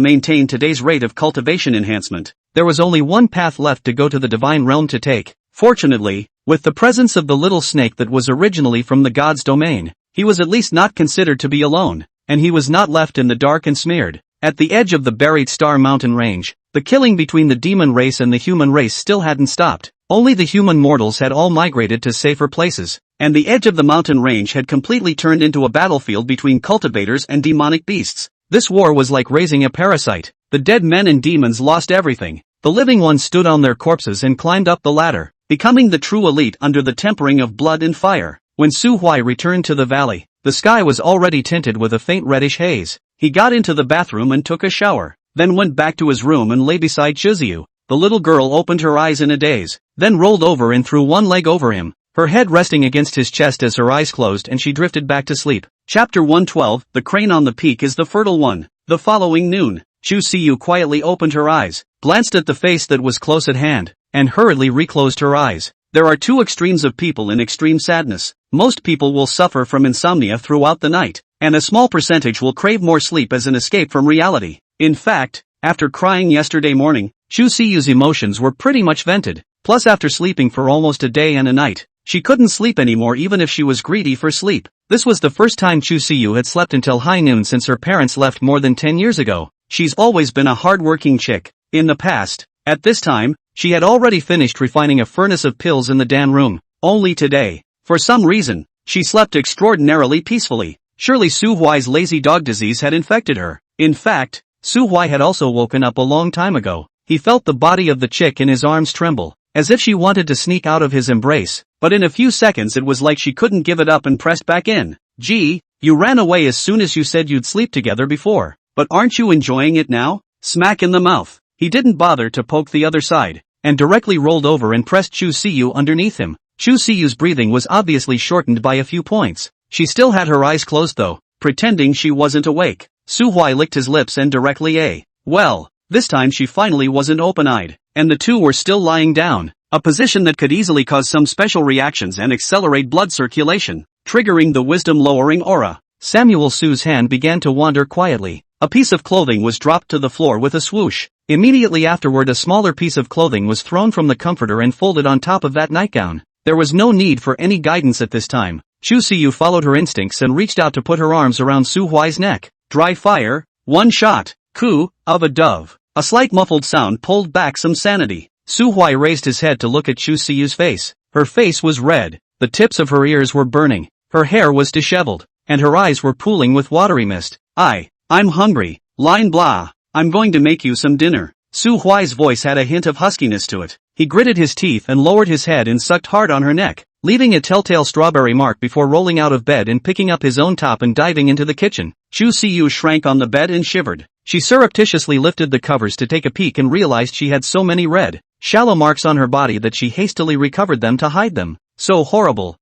maintain today's rate of cultivation enhancement, there was only one path left to go to the divine realm to take. Fortunately, with the presence of the little snake that was originally from the God's Domain, he was at least not considered to be alone, and he was not left in the dark and smeared. At the edge of the buried Star Mountain range, the killing between the demon race and the human race still hadn't stopped. Only the human mortals had all migrated to safer places, and the edge of the mountain range had completely turned into a battlefield between cultivators and demonic beasts. This war was like raising a parasite. The dead men and demons lost everything. The living ones stood on their corpses and climbed up the ladder, becoming the true elite under the tempering of blood and fire. When Su Huai returned to the valley, the sky was already tinted with a faint reddish haze. He got into the bathroom and took a shower, then went back to his room and lay beside Chiziu. The little girl opened her eyes in a daze, then rolled over and threw one leg over him, her head resting against his chest as her eyes closed and she drifted back to sleep. Chapter 112, The Crane on the Peak is the Fertile One. The following noon, Chu Siyu quietly opened her eyes, glanced at the face that was close at hand, and hurriedly reclosed her eyes. There are two extremes of people in extreme sadness. Most people will suffer from insomnia throughout the night, and a small percentage will crave more sleep as an escape from reality. In fact, after crying yesterday morning, Chu Siyu's emotions were pretty much vented. Plus after sleeping for almost a day and a night, she couldn't sleep anymore even if she was greedy for sleep. This was the first time Chu Siyu had slept until high noon since her parents left more than 10 years ago. She's always been a hard-working chick. In the past, at this time, she had already finished refining a furnace of pills in the Dan room. Only today, for some reason, she slept extraordinarily peacefully. Surely Su Huai's lazy dog disease had infected her. In fact, Su Huai had also woken up a long time ago. He felt the body of the chick in his arms tremble, as if she wanted to sneak out of his embrace, but in a few seconds it was like she couldn't give it up and pressed back in. Gee, you ran away as soon as you said you'd sleep together before, but aren't you enjoying it now? Smack in the mouth. He didn't bother to poke the other side, and directly rolled over and pressed Chu Siyu underneath him. Chu Siyu's breathing was obviously shortened by a few points. She still had her eyes closed though, pretending she wasn't awake. Su Huai licked his lips and directly well, this time she finally wasn't open-eyed, and the two were still lying down. A position that could easily cause some special reactions and accelerate blood circulation, triggering the wisdom-lowering aura. Samuel Su's hand began to wander quietly. A piece of clothing was dropped to the floor with a swoosh. Immediately afterward, a smaller piece of clothing was thrown from the comforter and folded on top of that nightgown. There was no need for any guidance at this time. Chu Siyu followed her instincts and reached out to put her arms around Su Huai's neck. Dry fire, one shot, coo, of a dove. A slight muffled sound pulled back some sanity. Su Huai raised his head to look at Chu Siyu's face. Her face was red, the tips of her ears were burning, her hair was disheveled, and her eyes were pooling with watery mist. I'm hungry, line blah, I'm going to make you some dinner. Su Huai's voice had a hint of huskiness to it. He gritted his teeth and lowered his head and sucked hard on her neck, leaving a telltale strawberry mark before rolling out of bed and picking up his own top and diving into the kitchen. Chu Siyu shrank on the bed and shivered. She surreptitiously lifted the covers to take a peek and realized she had so many red, shallow marks on her body that she hastily recovered them to hide them. So horrible,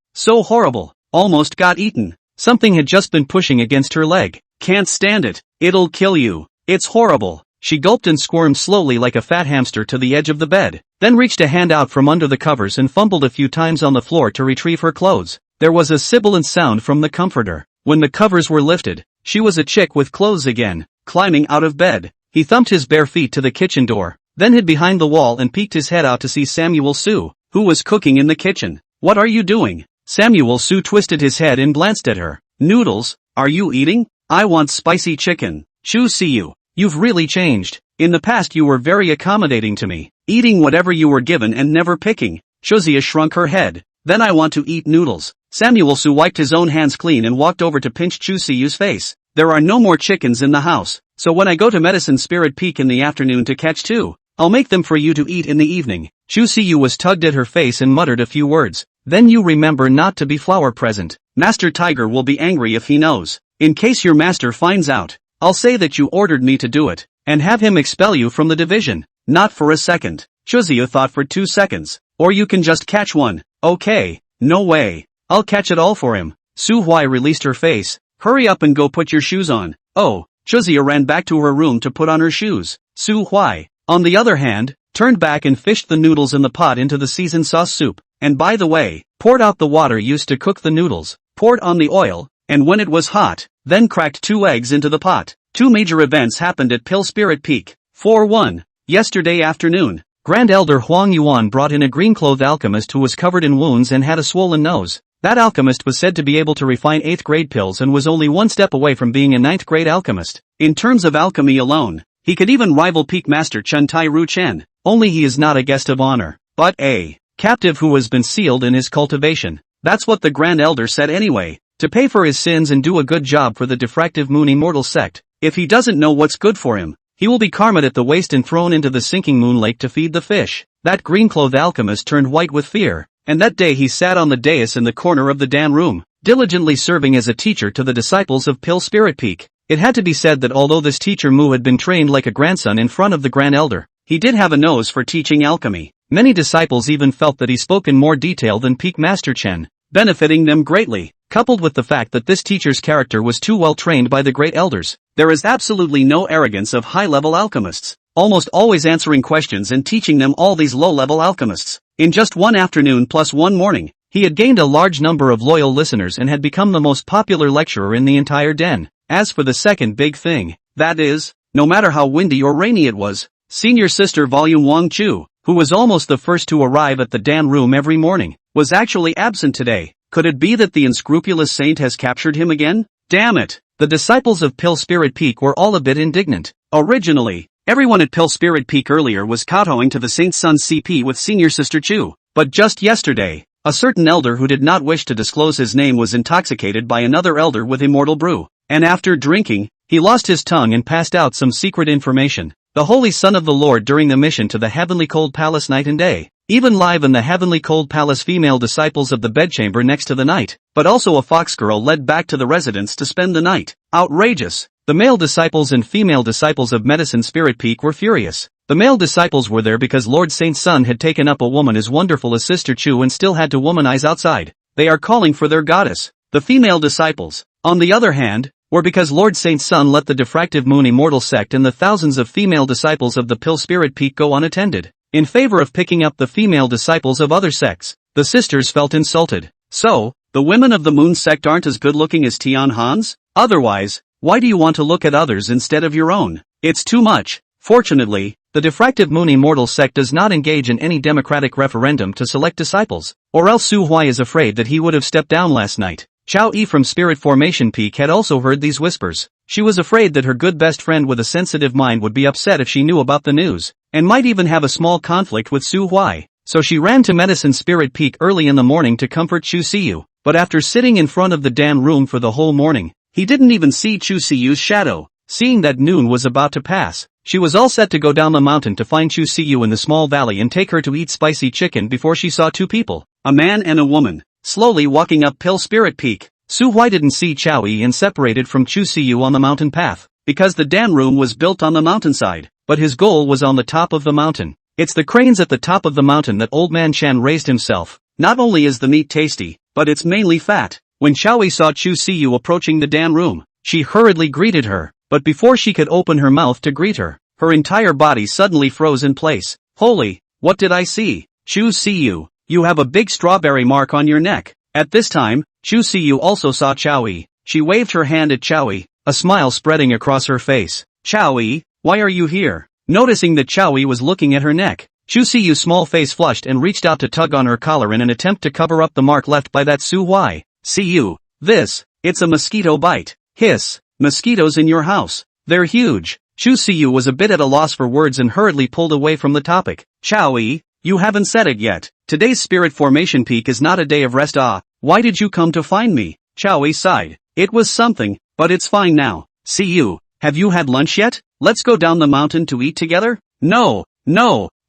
almost got eaten. Something had just been pushing against her leg. Can't stand it, it'll kill you, it's horrible. She gulped and squirmed slowly like a fat hamster to the edge of the bed, then reached a hand out from under the covers and fumbled a few times on the floor to retrieve her clothes. There was a sibilant sound from the comforter. When the covers were lifted, she was a chick with clothes again. Climbing out of bed, he thumped his bare feet to the kitchen door, then hid behind the wall and peeked his head out to see Samuel Su, who was cooking in the kitchen. What are you doing? Samuel Su twisted his head and glanced at her. Noodles, are you eating? I want spicy chicken. Chu Siyu, you've really changed. In the past you were very accommodating to me, eating whatever you were given and never picking. Shozia shrunk her head. Then I want to eat noodles. Samuel Su wiped his own hands clean and walked over to pinch Chu Siyu's face. There are no more chickens in the house, so when I go to Medicine Spirit Peak in the afternoon to catch two, I'll make them for you to eat in the evening. Chu Siyu was tugged at her face and muttered a few words. Then you remember not to be flower present. Master Tiger will be angry if he knows. In case your master finds out, I'll say that you ordered me to do it, and have him expel you from the division. Not for a second. Shozia thought for 2 seconds. Or you can just catch one. Okay, no way. I'll catch it all for him. Su Huai released her face. Hurry up and go put your shoes on. Oh, Shozia ran back to her room to put on her shoes. Su Huai, on the other hand, turned back and fished the noodles in the pot into the seasoned sauce soup, and by the way, poured out the water used to cook the noodles, poured on the oil, and when it was hot, then cracked 2 eggs into the pot. 2 major events happened at Pill Spirit Peak. 4-1. Yesterday afternoon, Grand Elder Huang Yuan brought in a green-clothed alchemist who was covered in wounds and had a swollen nose. That alchemist was said to be able to refine 8th grade pills and was only 1 step away from being a 9th grade alchemist. In terms of alchemy alone, he could even rival Peak Master Chen Tai Ru Chen. Only he is not a guest of honor, but a captive who has been sealed in his cultivation. That's what the Grand Elder said anyway. To pay for his sins and do a good job for the Diffractive Moon Immortal Sect. If he doesn't know what's good for him, he will be karma'd at the waist and thrown into the sinking moon lake to feed the fish. That green-clothed alchemist turned white with fear, and that day he sat on the dais in the corner of the Dan room, diligently serving as a teacher to the disciples of Pill Spirit Peak. It had to be said that although this teacher Mu had been trained like a grandson in front of the Grand Elder, he did have a nose for teaching alchemy. Many disciples even felt that he spoke in more detail than Peak Master Chen, benefiting them greatly. Coupled with the fact that this teacher's character was too well trained by the great elders, there is absolutely no arrogance of high-level alchemists, almost always answering questions and teaching them all these low-level alchemists. In just 1 afternoon plus 1 morning, he had gained a large number of loyal listeners and had become the most popular lecturer in the entire den. As for the second big thing, that is, no matter how windy or rainy it was, Senior Sister Volume Wang Chu, who was almost the first to arrive at the Dan room every morning, was actually absent today. Could it be that the unscrupulous saint has captured him again? Damn it! The disciples of Pill Spirit Peak were all a bit indignant. Originally, everyone at Pill Spirit Peak earlier was kowtowing to the saint's son CP with Senior Sister Chu. But just yesterday, a certain elder who did not wish to disclose his name was intoxicated by another elder with immortal brew. And after drinking, he lost his tongue and passed out some secret information. The Holy Son of the Lord during the mission to the Heavenly Cold Palace night and day. Even live in the Heavenly Cold Palace female disciples of the bedchamber next to the night, but also a fox girl led back to the residence to spend the night. Outrageous! The male disciples and female disciples of Medicine Spirit Peak were furious. The male disciples were there because Lord Saint's son had taken up a woman as wonderful as Sister Chu and still had to womanize outside. They are calling for their goddess. The female disciples, on the other hand, were because Lord Saint's son let the Diffractive Moon Immortal Sect and the thousands of female disciples of the Pill Spirit Peak go unattended. in favor of picking up the female disciples of other sects. The sisters felt insulted. So, the women of the moon sect aren't as good looking as Tian Han's? Otherwise, why do you want to look at others instead of your own? It's too much. Fortunately, the diffractive moon immortal sect does not engage in any democratic referendum to select disciples, or else Su Huai is afraid that he would have stepped down last night. Chao Yi from Spirit Formation Peak had also heard these whispers. She was afraid that her good best friend with a sensitive mind would be upset if she knew about the news, and might even have a small conflict with Su Huai. So she ran to Medicine Spirit Peak early in the morning to comfort Chu Siyu, but after sitting in front of the damn room for the whole morning, he didn't even see Chu Siyu's shadow. Seeing that noon was about to pass, she was all set to go down the mountain to find Chu Siyu in the small valley and take her to eat spicy chicken before she saw two people, a man and a woman, slowly walking up Pill Spirit Peak. Su Huai didn't see Chao Yi and separated from Chu Siyu on the mountain path, because the damn room was built on the mountainside, but his goal was on the top of the mountain. It's the cranes at the top of the mountain that Old Man Chan raised himself. Not only is the meat tasty, but it's mainly fat. When Chao Yi saw Chu Siyu approaching the damn room, she hurriedly greeted her, but before she could open her mouth to greet her, her entire body suddenly froze in place. Holy, what did I see? Chu Siyu, you have a big strawberry mark on your neck. At this time, Chu Siyu also saw Chao Yi. She waved her hand at Chao Yi, a smile spreading across her face. Chao Yi, why are you here? Noticing that Chao Yi was looking at her neck, Chu Siyu's small face flushed and reached out to tug on her collar in an attempt to cover up the mark left by that Su Huai. Siyu, it's a mosquito bite. Hiss, mosquitoes in your house. They're huge. Chu Siyu was a bit at a loss for words and hurriedly pulled away from the topic. Chao Yi, you haven't said it yet. Today's Spirit Formation Peak is not a day of rest. Why did you come to find me? Chao Yi sighed. It was something, but it's fine now. Siyu, have you had lunch yet? Let's go down the mountain to eat together? No,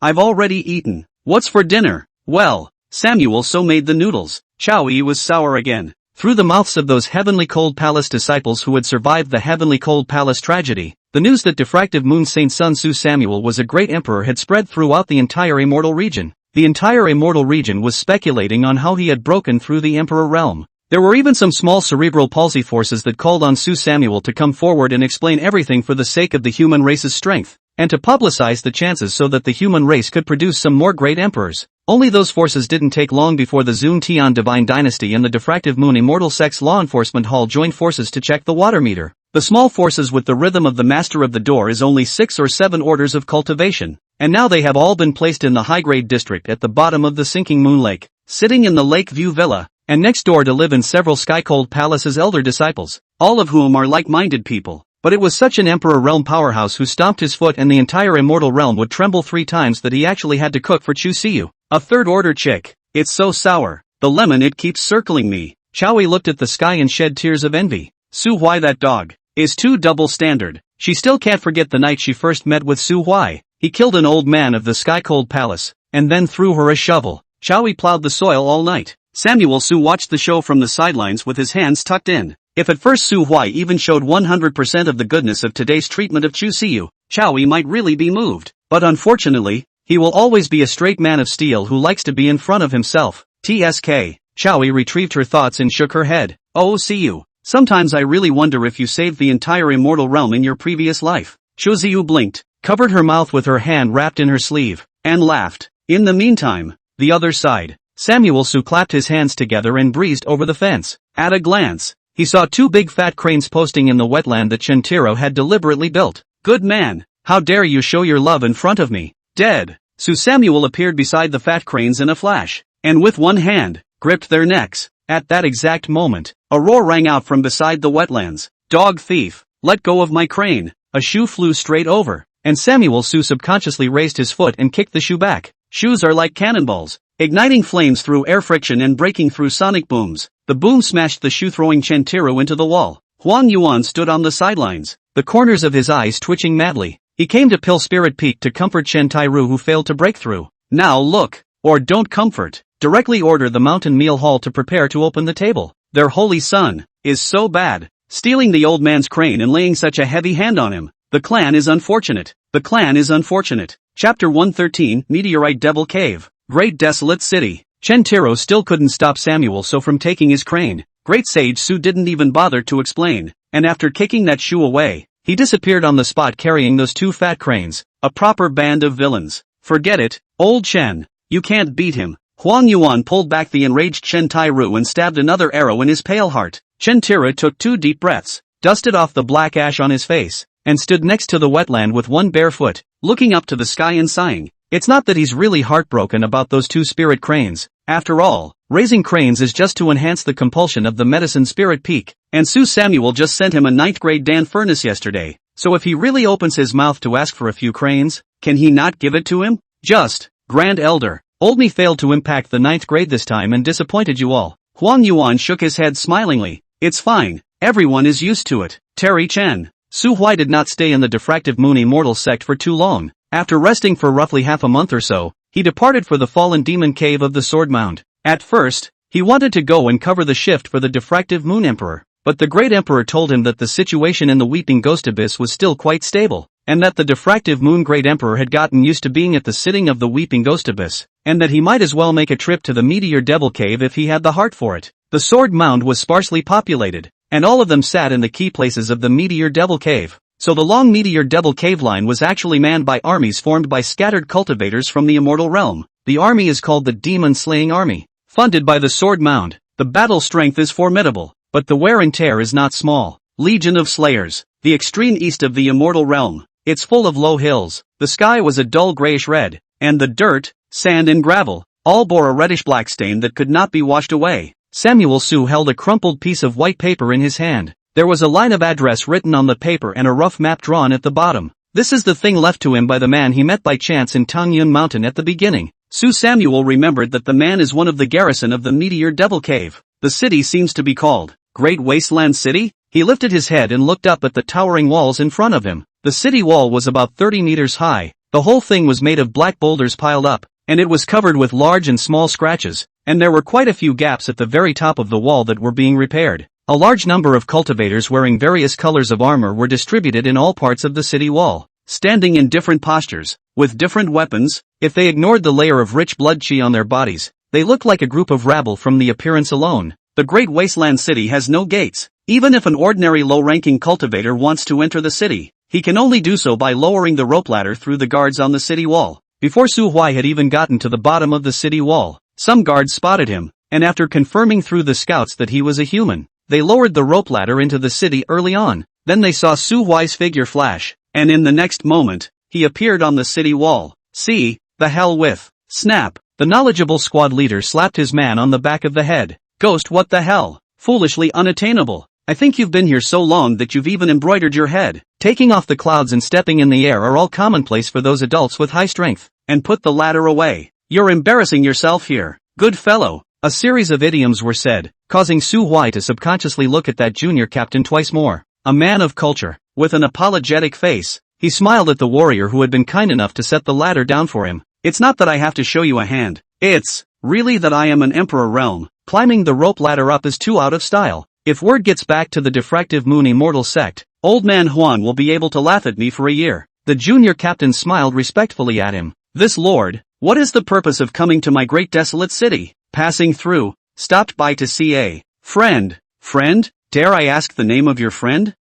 I've already eaten. What's for dinner? Well, Samuel so made the noodles. Chao Yi was sour again. Through the mouths of those Heavenly Cold Palace disciples who had survived the Heavenly Cold Palace tragedy, the news that diffractive moon Saint Sun Tzu Samuel was a great emperor had spread throughout the entire immortal region. The entire immortal region was speculating on how he had broken through the emperor realm. There were even some small cerebral palsy forces that called on Su Samuel to come forward and explain everything for the sake of the human race's strength, and to publicize the chances so that the human race could produce some more great emperors. Only those forces didn't take long before the Zun Tian Divine Dynasty and the diffractive moon immortal sect's law enforcement hall joined forces to check the water meter. The small forces with the rhythm of the master of the door is only 6 or 7 orders of cultivation, and now they have all been placed in the high-grade district at the bottom of the sinking moon lake, sitting in the Lake View Villa, and next door to live in several Sky-Cold Palace's elder disciples, all of whom are like-minded people. But it was such an Emperor Realm powerhouse who stomped his foot and the entire immortal realm would tremble 3 times that he actually had to cook for Chu Siyu. A third-order chick. It's so sour. The lemon it keeps circling me. Chao Yi looked at the sky and shed tears of envy. Su Huai, that dog is too double standard. She still can't forget the night she first met with Su Huai. He killed an old man of the Sky-Cold Palace, and then threw her a shovel. Chao Yi plowed the soil all night. Samuel Su watched the show from the sidelines with his hands tucked in. If at first Su Huai even showed 100% of the goodness of today's treatment of Chu Siyu, Chao Yi might really be moved. But unfortunately, he will always be a straight man of steel who likes to be in front of himself. TSK. Chao Yi retrieved her thoughts and shook her head. Oh Siyu, sometimes I really wonder if you saved the entire immortal realm in your previous life. Chu Siyu blinked, covered her mouth with her hand wrapped in her sleeve, and laughed. In the meantime, the other side. Samuel Su clapped his hands together and breezed over the fence. At a glance, he saw 2 big fat cranes posting in the wetland that Shintaro had deliberately built. Good man, how dare you show your love in front of me? Dead. Su Samuel appeared beside the fat cranes in a flash, and with one hand, gripped their necks. At that exact moment, a roar rang out from beside the wetlands. Dog thief, let go of my crane. A shoe flew straight over, and Samuel Su subconsciously raised his foot and kicked the shoe back. Shoes are like cannonballs, igniting flames through air friction and breaking through sonic booms. The boom smashed the shoe-throwing Shintaro into the wall. Huang Yuan stood on the sidelines, the corners of his eyes twitching madly. He came to Pill Spirit Peak to comfort Chen Tairu who failed to break through. Now look, or don't comfort. Directly order the Mountain Meal Hall to prepare to open the table. Their holy son is so bad. Stealing the old man's crane and laying such a heavy hand on him. The clan is unfortunate. The clan is unfortunate. Chapter 113, Meteorite Devil Cave. Great Desolate City. Shintaro still couldn't stop Samuel Su from taking his crane. Great Sage Su didn't even bother to explain, and after kicking that shoe away, he disappeared on the spot carrying those 2 fat cranes. A proper band of villains. Forget it, old Chen. You can't beat him. Huang Yuan pulled back the enraged Chen Tairu and stabbed another arrow in his pale heart. Chen Tira took 2 deep breaths, dusted off the black ash on his face, and stood next to the wetland with one bare foot, looking up to the sky and sighing. It's not that he's really heartbroken about those 2 spirit cranes. After all, raising cranes is just to enhance the compulsion of the medicine spirit peak, and Su Samuel just sent him a 9th grade Dan furnace yesterday, so if he really opens his mouth to ask for a few cranes, can he not give it to him? Just, Grand Elder, old me failed to impact the 9th grade this time and disappointed you all. Huang Yuan shook his head smilingly. It's fine, everyone is used to it. Terry Chen. Su Huai did not stay in the Diffractive Moon Immortal sect for too long. After resting for roughly half a month or so, he departed for the fallen demon cave of the Sword Mound. At first, he wanted to go and cover the shift for the Diffractive Moon Emperor, but the Great Emperor told him that the situation in the Weeping Ghost Abyss was still quite stable, and that the Diffractive Moon Great Emperor had gotten used to being at the sitting of the Weeping Ghost Abyss, and that he might as well make a trip to the Meteor Devil Cave if he had the heart for it. The Sword Mound was sparsely populated, and all of them sat in the key places of the Meteor Devil Cave. So the long Meteor Devil Cave line was actually manned by armies formed by scattered cultivators from the immortal realm. The army is called the Demon Slaying Army. Funded by the Sword Mound, the battle strength is formidable, but the wear and tear is not small. Legion of Slayers, the extreme east of the immortal realm. It's full of low hills, the sky was a dull grayish red, and the dirt, sand and gravel, all bore a reddish-black stain that could not be washed away. Samuel Su held a crumpled piece of white paper in his hand. There was a line of address written on the paper and a rough map drawn at the bottom. This is the thing left to him by the man he met by chance in Tangyun Mountain at the beginning. Su Samuel remembered that the man is one of the garrison of the Meteor Devil Cave. The city seems to be called Great Wasteland City? He lifted his head and looked up at the towering walls in front of him. The city wall was about 30 meters high. The whole thing was made of black boulders piled up, and it was covered with large and small scratches, and there were quite a few gaps at the very top of the wall that were being repaired. A large number of cultivators wearing various colors of armor were distributed in all parts of the city wall, standing in different postures, with different weapons. If they ignored the layer of rich blood chi on their bodies, they looked like a group of rabble from the appearance alone. The Great Wasteland City has no gates. Even if an ordinary low-ranking cultivator wants to enter the city, he can only do so by lowering the rope ladder through the guards on the city wall. Before Su Huai had even gotten to the bottom of the city wall, some guards spotted him, and after confirming through the scouts that he was a human, they lowered the rope ladder into the city early on. Then they saw Su Huai's figure flash, and in the next moment, he appeared on the city wall. See, the hell with. Snap. The knowledgeable squad leader slapped his man on the back of the head. Ghost, what the hell? Foolishly unattainable. I think you've been here so long that you've even embroidered your head. Taking off the clouds and stepping in the air are all commonplace for those adults with high strength. And put the ladder away. You're embarrassing yourself here. Good fellow. A series of idioms were said, causing Su Huai to subconsciously look at that junior captain twice more. A man of culture, with an apologetic face, he smiled at the warrior who had been kind enough to set the ladder down for him. It's not that I have to show you a hand. It's really that I am an emperor realm. Climbing the rope ladder up is too out of style. If word gets back to the Diffractive Moon Immortal sect, old man Huan will be able to laugh at me for a year. The junior captain smiled respectfully at him. This lord, what is the purpose of coming to my great desolate city? Passing through, stopped by to see a friend. Friend? Dare I ask the name of your friend?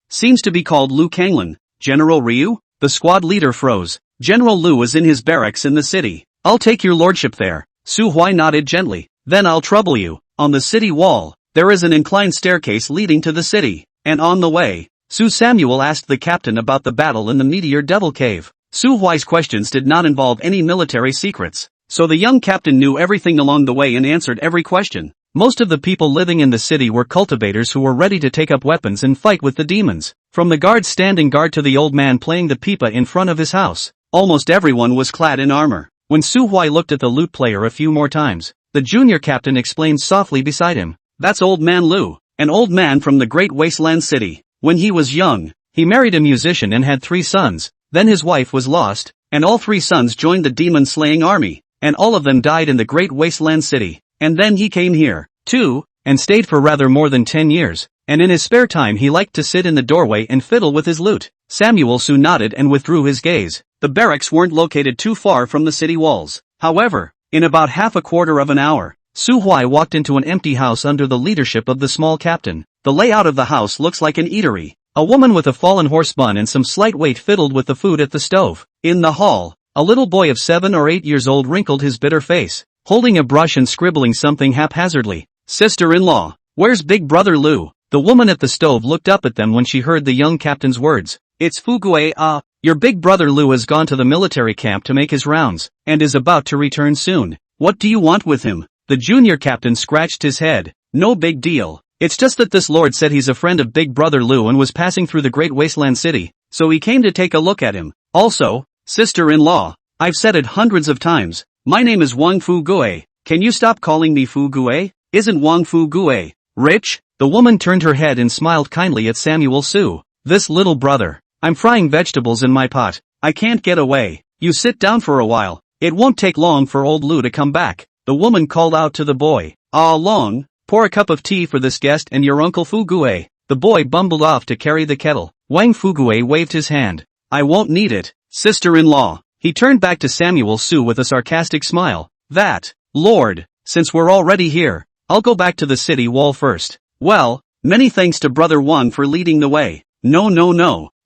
Seems to be called Liu Kanglin. General Ryu? The squad leader froze. General Liu is in his barracks in the city. I'll take your lordship there. Su Huai nodded gently. Then I'll trouble you. On the city wall, there is an inclined staircase leading to the city, and on the way, Su Samuel asked the captain about the battle in the Meteor Devil Cave. Su Huai's questions did not involve any military secrets, so the young captain knew everything along the way and answered every question. Most of the people living in the city were cultivators who were ready to take up weapons and fight with the demons. From the guards standing guard to the old man playing the pipa in front of his house, almost everyone was clad in armor. When Su Huai looked at the lute player a few more times, the junior captain explained softly beside him. That's old man Liu, an old man from the Great Wasteland City. When he was young, he married a musician and had 3 sons. Then his wife was lost, and all 3 sons joined the demon-slaying army, and all of them died in the Great Wasteland City. And then he came here, too, and stayed for rather more than 10 years, and in his spare time he liked to sit in the doorway and fiddle with his lute. Samuel Su nodded and withdrew his gaze. The barracks weren't located too far from the city walls. However, in about half a quarter of an hour, Su Huai walked into an empty house under the leadership of the small captain. The layout of the house looks like an eatery. A woman with a fallen horse bun and some slight weight fiddled with the food at the stove. In the hall, A little boy of 7 or 8 years old wrinkled his bitter face, holding a brush and scribbling something haphazardly. Sister-in-law, where's big brother Lu? The woman at the stove looked up at them when she heard the young captain's words. It's Fugue. Your big brother Lu has gone to the military camp to make his rounds, and is about to return soon. What do you want with him? The junior captain scratched his head. No big deal. It's just that this lord said he's a friend of big brother Lu and was passing through the great wasteland city, so he came to take a look at him. Also, sister-in-law, I've said it hundreds of times, my name is Wang Fugue. Can you stop calling me Fugue? Isn't Wang Fugue rich? The woman turned her head and smiled kindly at Samuel Su. This little brother. I'm frying vegetables in my pot. I can't get away. You sit down for a while. It won't take long for old Lu to come back. The woman called out to the boy. Long. Pour a cup of tea for this guest and your uncle Fugue. The boy bumbled off to carry the kettle. Wang Fugue waved his hand. I won't need it, sister-in-law. He turned back to Samuel Su with a sarcastic smile. That, Lord, since we're already here, I'll go back to the city wall first. Well, many thanks to brother Wang for leading the way. No.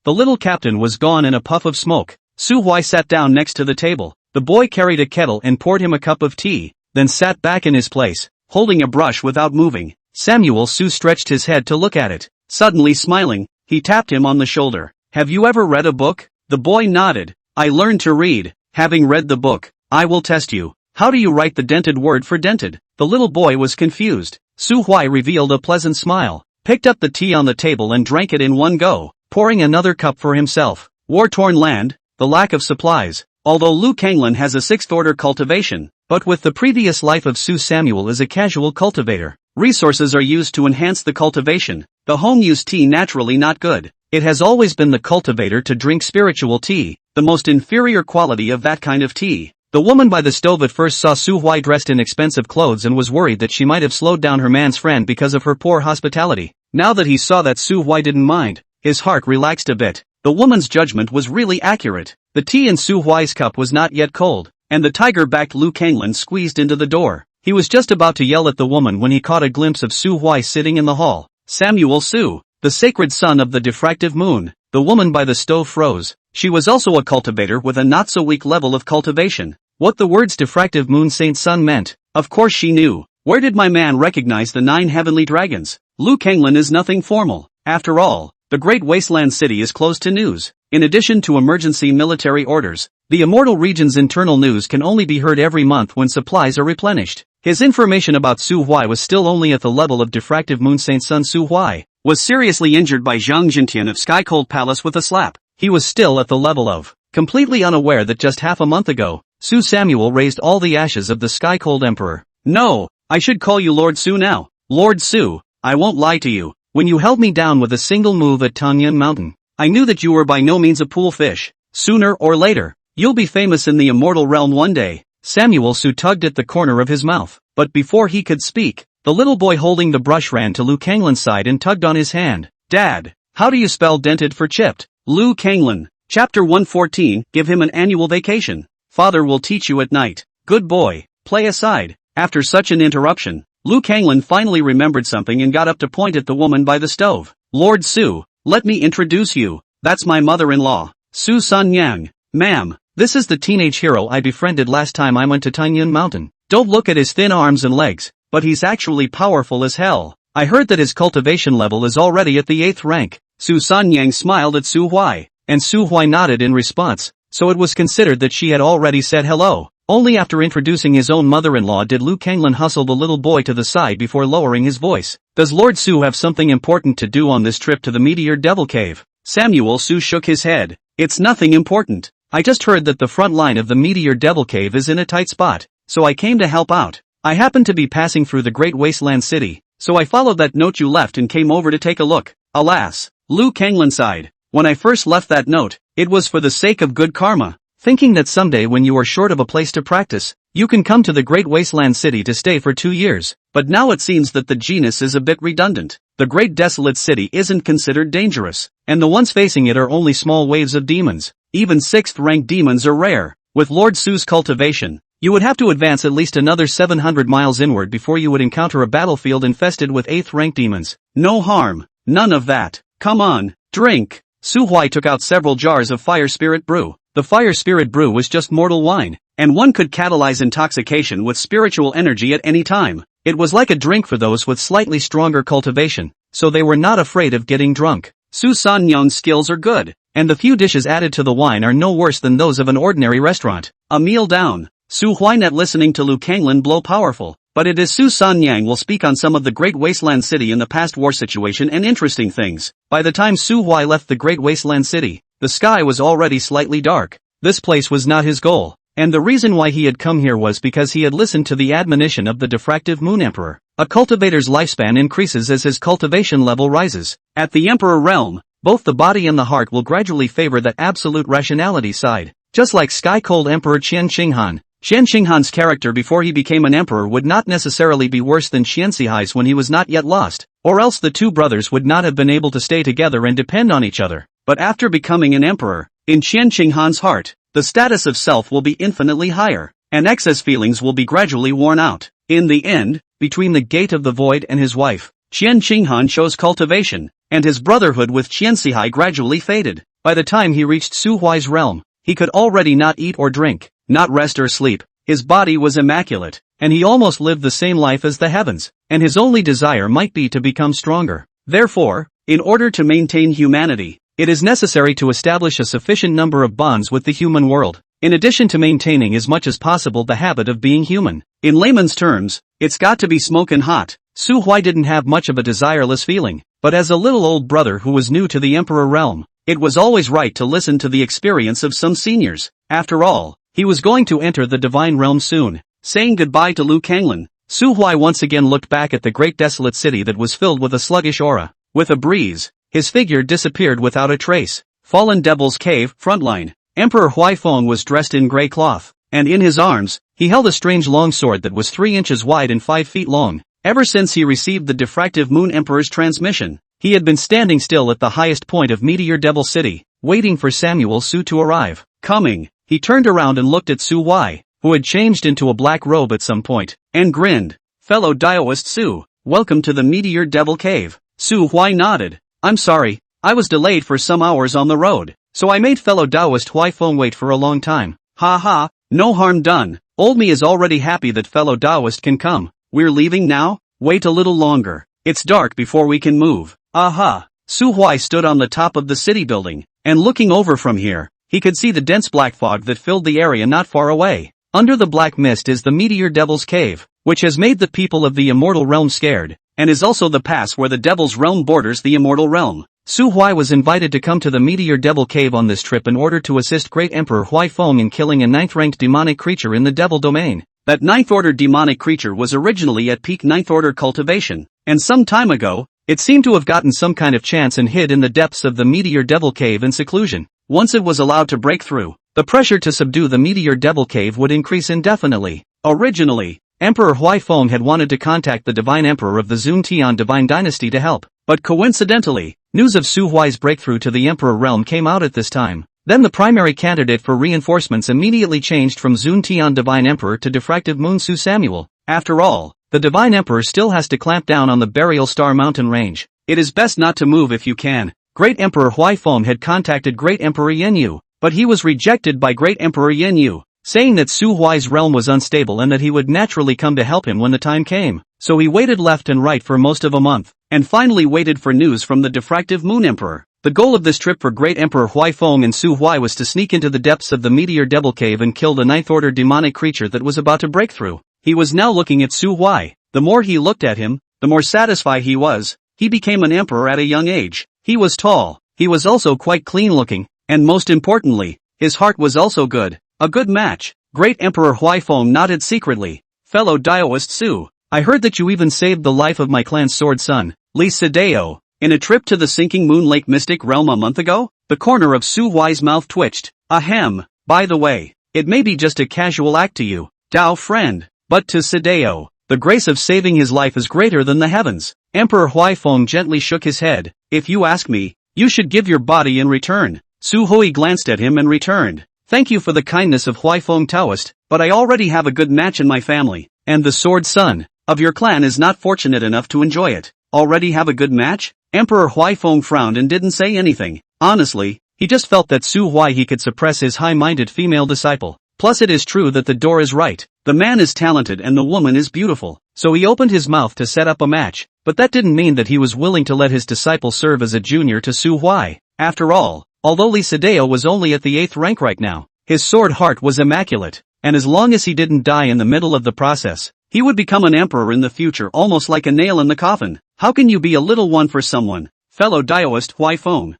The little captain was gone in a puff of smoke. Su Huai sat down next to the table. The boy carried a kettle and poured him a cup of tea, then sat back in his place, holding a brush without moving. Samuel Su stretched his head to look at it. Suddenly smiling, he tapped him on the shoulder. Have you ever read a book? The boy nodded. I learned to read. Having read the book, I will test you. How do you write the dented word for dented? The little boy was confused. Su Huai revealed a pleasant smile, picked up the tea on the table and drank it in one go, pouring another cup for himself. War-torn land, the lack of supplies. Although Lu Kanglan has a 6th order cultivation, but with the previous life of Su Samuel is a casual cultivator. Resources are used to enhance the cultivation. The home-use tea naturally not good. It has always been the cultivator to drink spiritual tea, the most inferior quality of that kind of tea. The woman by the stove at first saw Su Huai dressed in expensive clothes and was worried that she might have slowed down her man's friend because of her poor hospitality. Now that he saw that Su Huai didn't mind, his heart relaxed a bit. The woman's judgment was really accurate. The tea in Su Huai's cup was not yet cold, and the tiger-backed Lu Kanglan squeezed into the door. He was just about to yell at the woman when he caught a glimpse of Su Huai sitting in the hall. Samuel Su, the sacred son of the diffractive moon. The woman by the stove froze. She was also a cultivator with a not-so-weak level of cultivation. What the words diffractive moon saint sun meant, of course she knew. Where did my man recognize the 9 heavenly dragons? Lu Kanglan is nothing formal. After all, the great wasteland city is closed to news. In addition to emergency military orders, the immortal region's internal news can only be heard every month when supplies are replenished. His information about Su Huai was still only at the level of diffractive moon saint sun. Su Huai was seriously injured by Zhang Jintian of Sky Cold Palace with a slap. He was still at the level of, completely unaware that just half a month ago, Su Samuel raised all the ashes of the Sky Cold Emperor. No, I should call you Lord Su now. Lord Su, I won't lie to you. When you held me down with a single move at Tanyan Mountain, I knew that you were by no means a pool fish. Sooner or later, you'll be famous in the immortal realm one day. Samuel Su tugged at the corner of his mouth, but before he could speak, the little boy holding the brush ran to Lu Kanglan's side and tugged on his hand. Dad, how do you spell dented for chipped? Lu Kanglan. Chapter 114, give him an annual vacation. Father will teach you at night. Good boy, play aside. After such an interruption, Lu Kanglan finally remembered something and got up to point at the woman by the stove. Lord Su, let me introduce you. That's my mother-in-law, Su Sun Yang. Ma'am, this is the teenage hero I befriended last time I went to Tanyan Mountain. Don't look at his thin arms and legs, but he's actually powerful as hell. I heard that his cultivation level is already at the 8th rank. Su Sun Yang smiled at Su Huai, and Su Huai nodded in response, so it was considered that she had already said hello. Only after introducing his own mother-in-law did Lu Kanglan hustle the little boy to the side before lowering his voice. Does Lord Su have something important to do on this trip to the Meteor Devil Cave? Samuel Su shook his head. It's nothing important. I just heard that the front line of the Meteor Devil Cave is in a tight spot, so I came to help out. I happened to be passing through the great wasteland city, so I followed that note you left and came over to take a look. Alas, Lu Kanglan sighed. When I first left that note, it was for the sake of good karma, thinking that someday when you are short of a place to practice, you can come to the great wasteland city to stay for 2 years. But now it seems that the genus is a bit redundant. The great desolate city isn't considered dangerous, and the ones facing it are only small waves of demons. Even 6th-rank demons are rare. With Lord Su's cultivation, you would have to advance at least another 700 miles inward before you would encounter a battlefield infested with 8th-rank demons. No harm. None of that. Come on, drink. Su Huai took out several jars of fire spirit brew. The fire spirit brew was just mortal wine, and one could catalyze intoxication with spiritual energy at any time. It was like a drink for those with slightly stronger cultivation, so they were not afraid of getting drunk. Su San Nyong's skills are good, and the few dishes added to the wine are no worse than those of an ordinary restaurant. A meal down. Su Huainet listening to Lu Kanglin blow powerful, but it is Su San Yang will speak on some of the Great Wasteland City in the past war situation and interesting things. By the time Su Huai left the Great Wasteland City, the sky was already slightly dark. This place was not his goal, and the reason why he had come here was because he had listened to the admonition of the diffractive Moon Emperor. A cultivator's lifespan increases as his cultivation level rises. At the Emperor realm, both the body and the heart will gradually favor that absolute rationality side. Just like sky-cold Emperor Qian Qinghan. Qian Qinghan's character before he became an emperor would not necessarily be worse than Qian Zihai's when he was not yet lost, or else the two brothers would not have been able to stay together and depend on each other. But after becoming an emperor, in Qian Qinghan's heart, the status of self will be infinitely higher, and excess feelings will be gradually worn out. In the end, between the Gate of the Void and his wife, Qian Qinghan chose cultivation, and his brotherhood with Qian Zihai gradually faded. By the time he reached Su Huai's realm, he could already not eat or drink, not rest or sleep. His body was immaculate, and he almost lived the same life as the heavens, and his only desire might be to become stronger. Therefore, in order to maintain humanity, it is necessary to establish a sufficient number of bonds with the human world, in addition to maintaining as much as possible the habit of being human. In layman's terms, it's got to be smokin' hot. Su Huai didn't have much of a desireless feeling, but as a little old brother who was new to the emperor realm, it was always right to listen to the experience of some seniors. After all, he was going to enter the divine realm soon. Saying goodbye to Lu Kanglin, Su Huai once again looked back at the great desolate city that was filled with a sluggish aura. With a breeze, his figure disappeared without a trace. Fallen Devil's Cave, frontline. Emperor Huaifeng was dressed in gray cloth, and in his arms, he held a strange long sword that was 3 inches wide and 5 feet long. Ever since he received the diffractive Moon Emperor's transmission, he had been standing still at the highest point of Meteor Devil City, waiting for Samuel Su to arrive. Coming, he turned around and looked at Su Huai, who had changed into a black robe at some point, and grinned. Fellow Daoist Su, welcome to the Meteor Devil Cave. Su Huai nodded. I'm sorry, I was delayed for some hours on the road, so I made fellow Daoist Huaifeng wait for a long time. Ha ha, no harm done. Old me is already happy that fellow Daoist can come. We're leaving now? Wait a little longer. It's dark before we can move. Aha! Su Huai stood on the top of the city building, and looking over from here, he could see the dense black fog that filled the area not far away. Under the black mist is the Meteor Devil's Cave, which has made the people of the immortal realm scared, and is also the pass where the Devil's realm borders the immortal realm. Su Huai was invited to come to the Meteor Devil Cave on this trip in order to assist Great Emperor Huaifeng in killing a 9th-ranked demonic creature in the Devil Domain. That 9th-order demonic creature was originally at peak 9th-order cultivation, and some time ago, it seemed to have gotten some kind of chance and hid in the depths of the Meteor Devil Cave in seclusion. Once it was allowed to break through, the pressure to subdue the Meteor Devil Cave would increase indefinitely. Originally, Emperor Huaifeng had wanted to contact the Divine Emperor of the Zuntian Divine Dynasty to help, but coincidentally, news of Su Huai's breakthrough to the Emperor realm came out at this time. Then the primary candidate for reinforcements immediately changed from Zuntian Divine Emperor to Diffractive Moon Su Samuel. After all, the Divine Emperor still has to clamp down on the Burial Star Mountain range. It is best not to move if you can. Great Emperor Huaifeng had contacted Great Emperor Yenyu, but he was rejected by Great Emperor Yenyu, saying that Su Huai's realm was unstable and that he would naturally come to help him when the time came. So he waited left and right for most of a month, and finally waited for news from the Diffractive Moon Emperor. The goal of this trip for Great Emperor Huaifeng and Su Huai was to sneak into the depths of the Meteor Devil Cave and kill the 9th-order demonic creature that was about to break through. He was now looking at Su Huai. The more he looked at him, the more satisfied he was. He became an emperor at a young age. He was tall, he was also quite clean-looking, and most importantly, his heart was also good. A good match. Great Emperor Huaifeng nodded secretly. Fellow Daoist Su, I heard that you even saved the life of my clan's sword son, Li Sideo, in a trip to the sinking Moon Lake Mystic Realm a month ago? The corner of Su Huai's mouth twitched. Ahem, by the way, it may be just a casual act to you, Dao friend, but to Sideo, the grace of saving his life is greater than the heavens. Emperor Huaifeng gently shook his head. If you ask me, you should give your body in return. Su Hui glanced at him and returned. Thank you for the kindness of Huaifeng Taoist, but I already have a good match in my family, and the sword son of your clan is not fortunate enough to enjoy it. Already have a good match? Emperor Huaifeng frowned and didn't say anything. Honestly, he just felt that Su Huai he could suppress his high-minded female disciple. Plus it is true that the door is right. The man is talented and the woman is beautiful. So he opened his mouth to set up a match, but that didn't mean that he was willing to let his disciple serve as a junior to Su Huai. After all, although Lee Sedeo was only at the 8th rank right now, his sword heart was immaculate, and as long as he didn't die in the middle of the process, he would become an emperor in the future almost like a nail in the coffin. How can you be a little one for someone, fellow Daoist Huai Feng?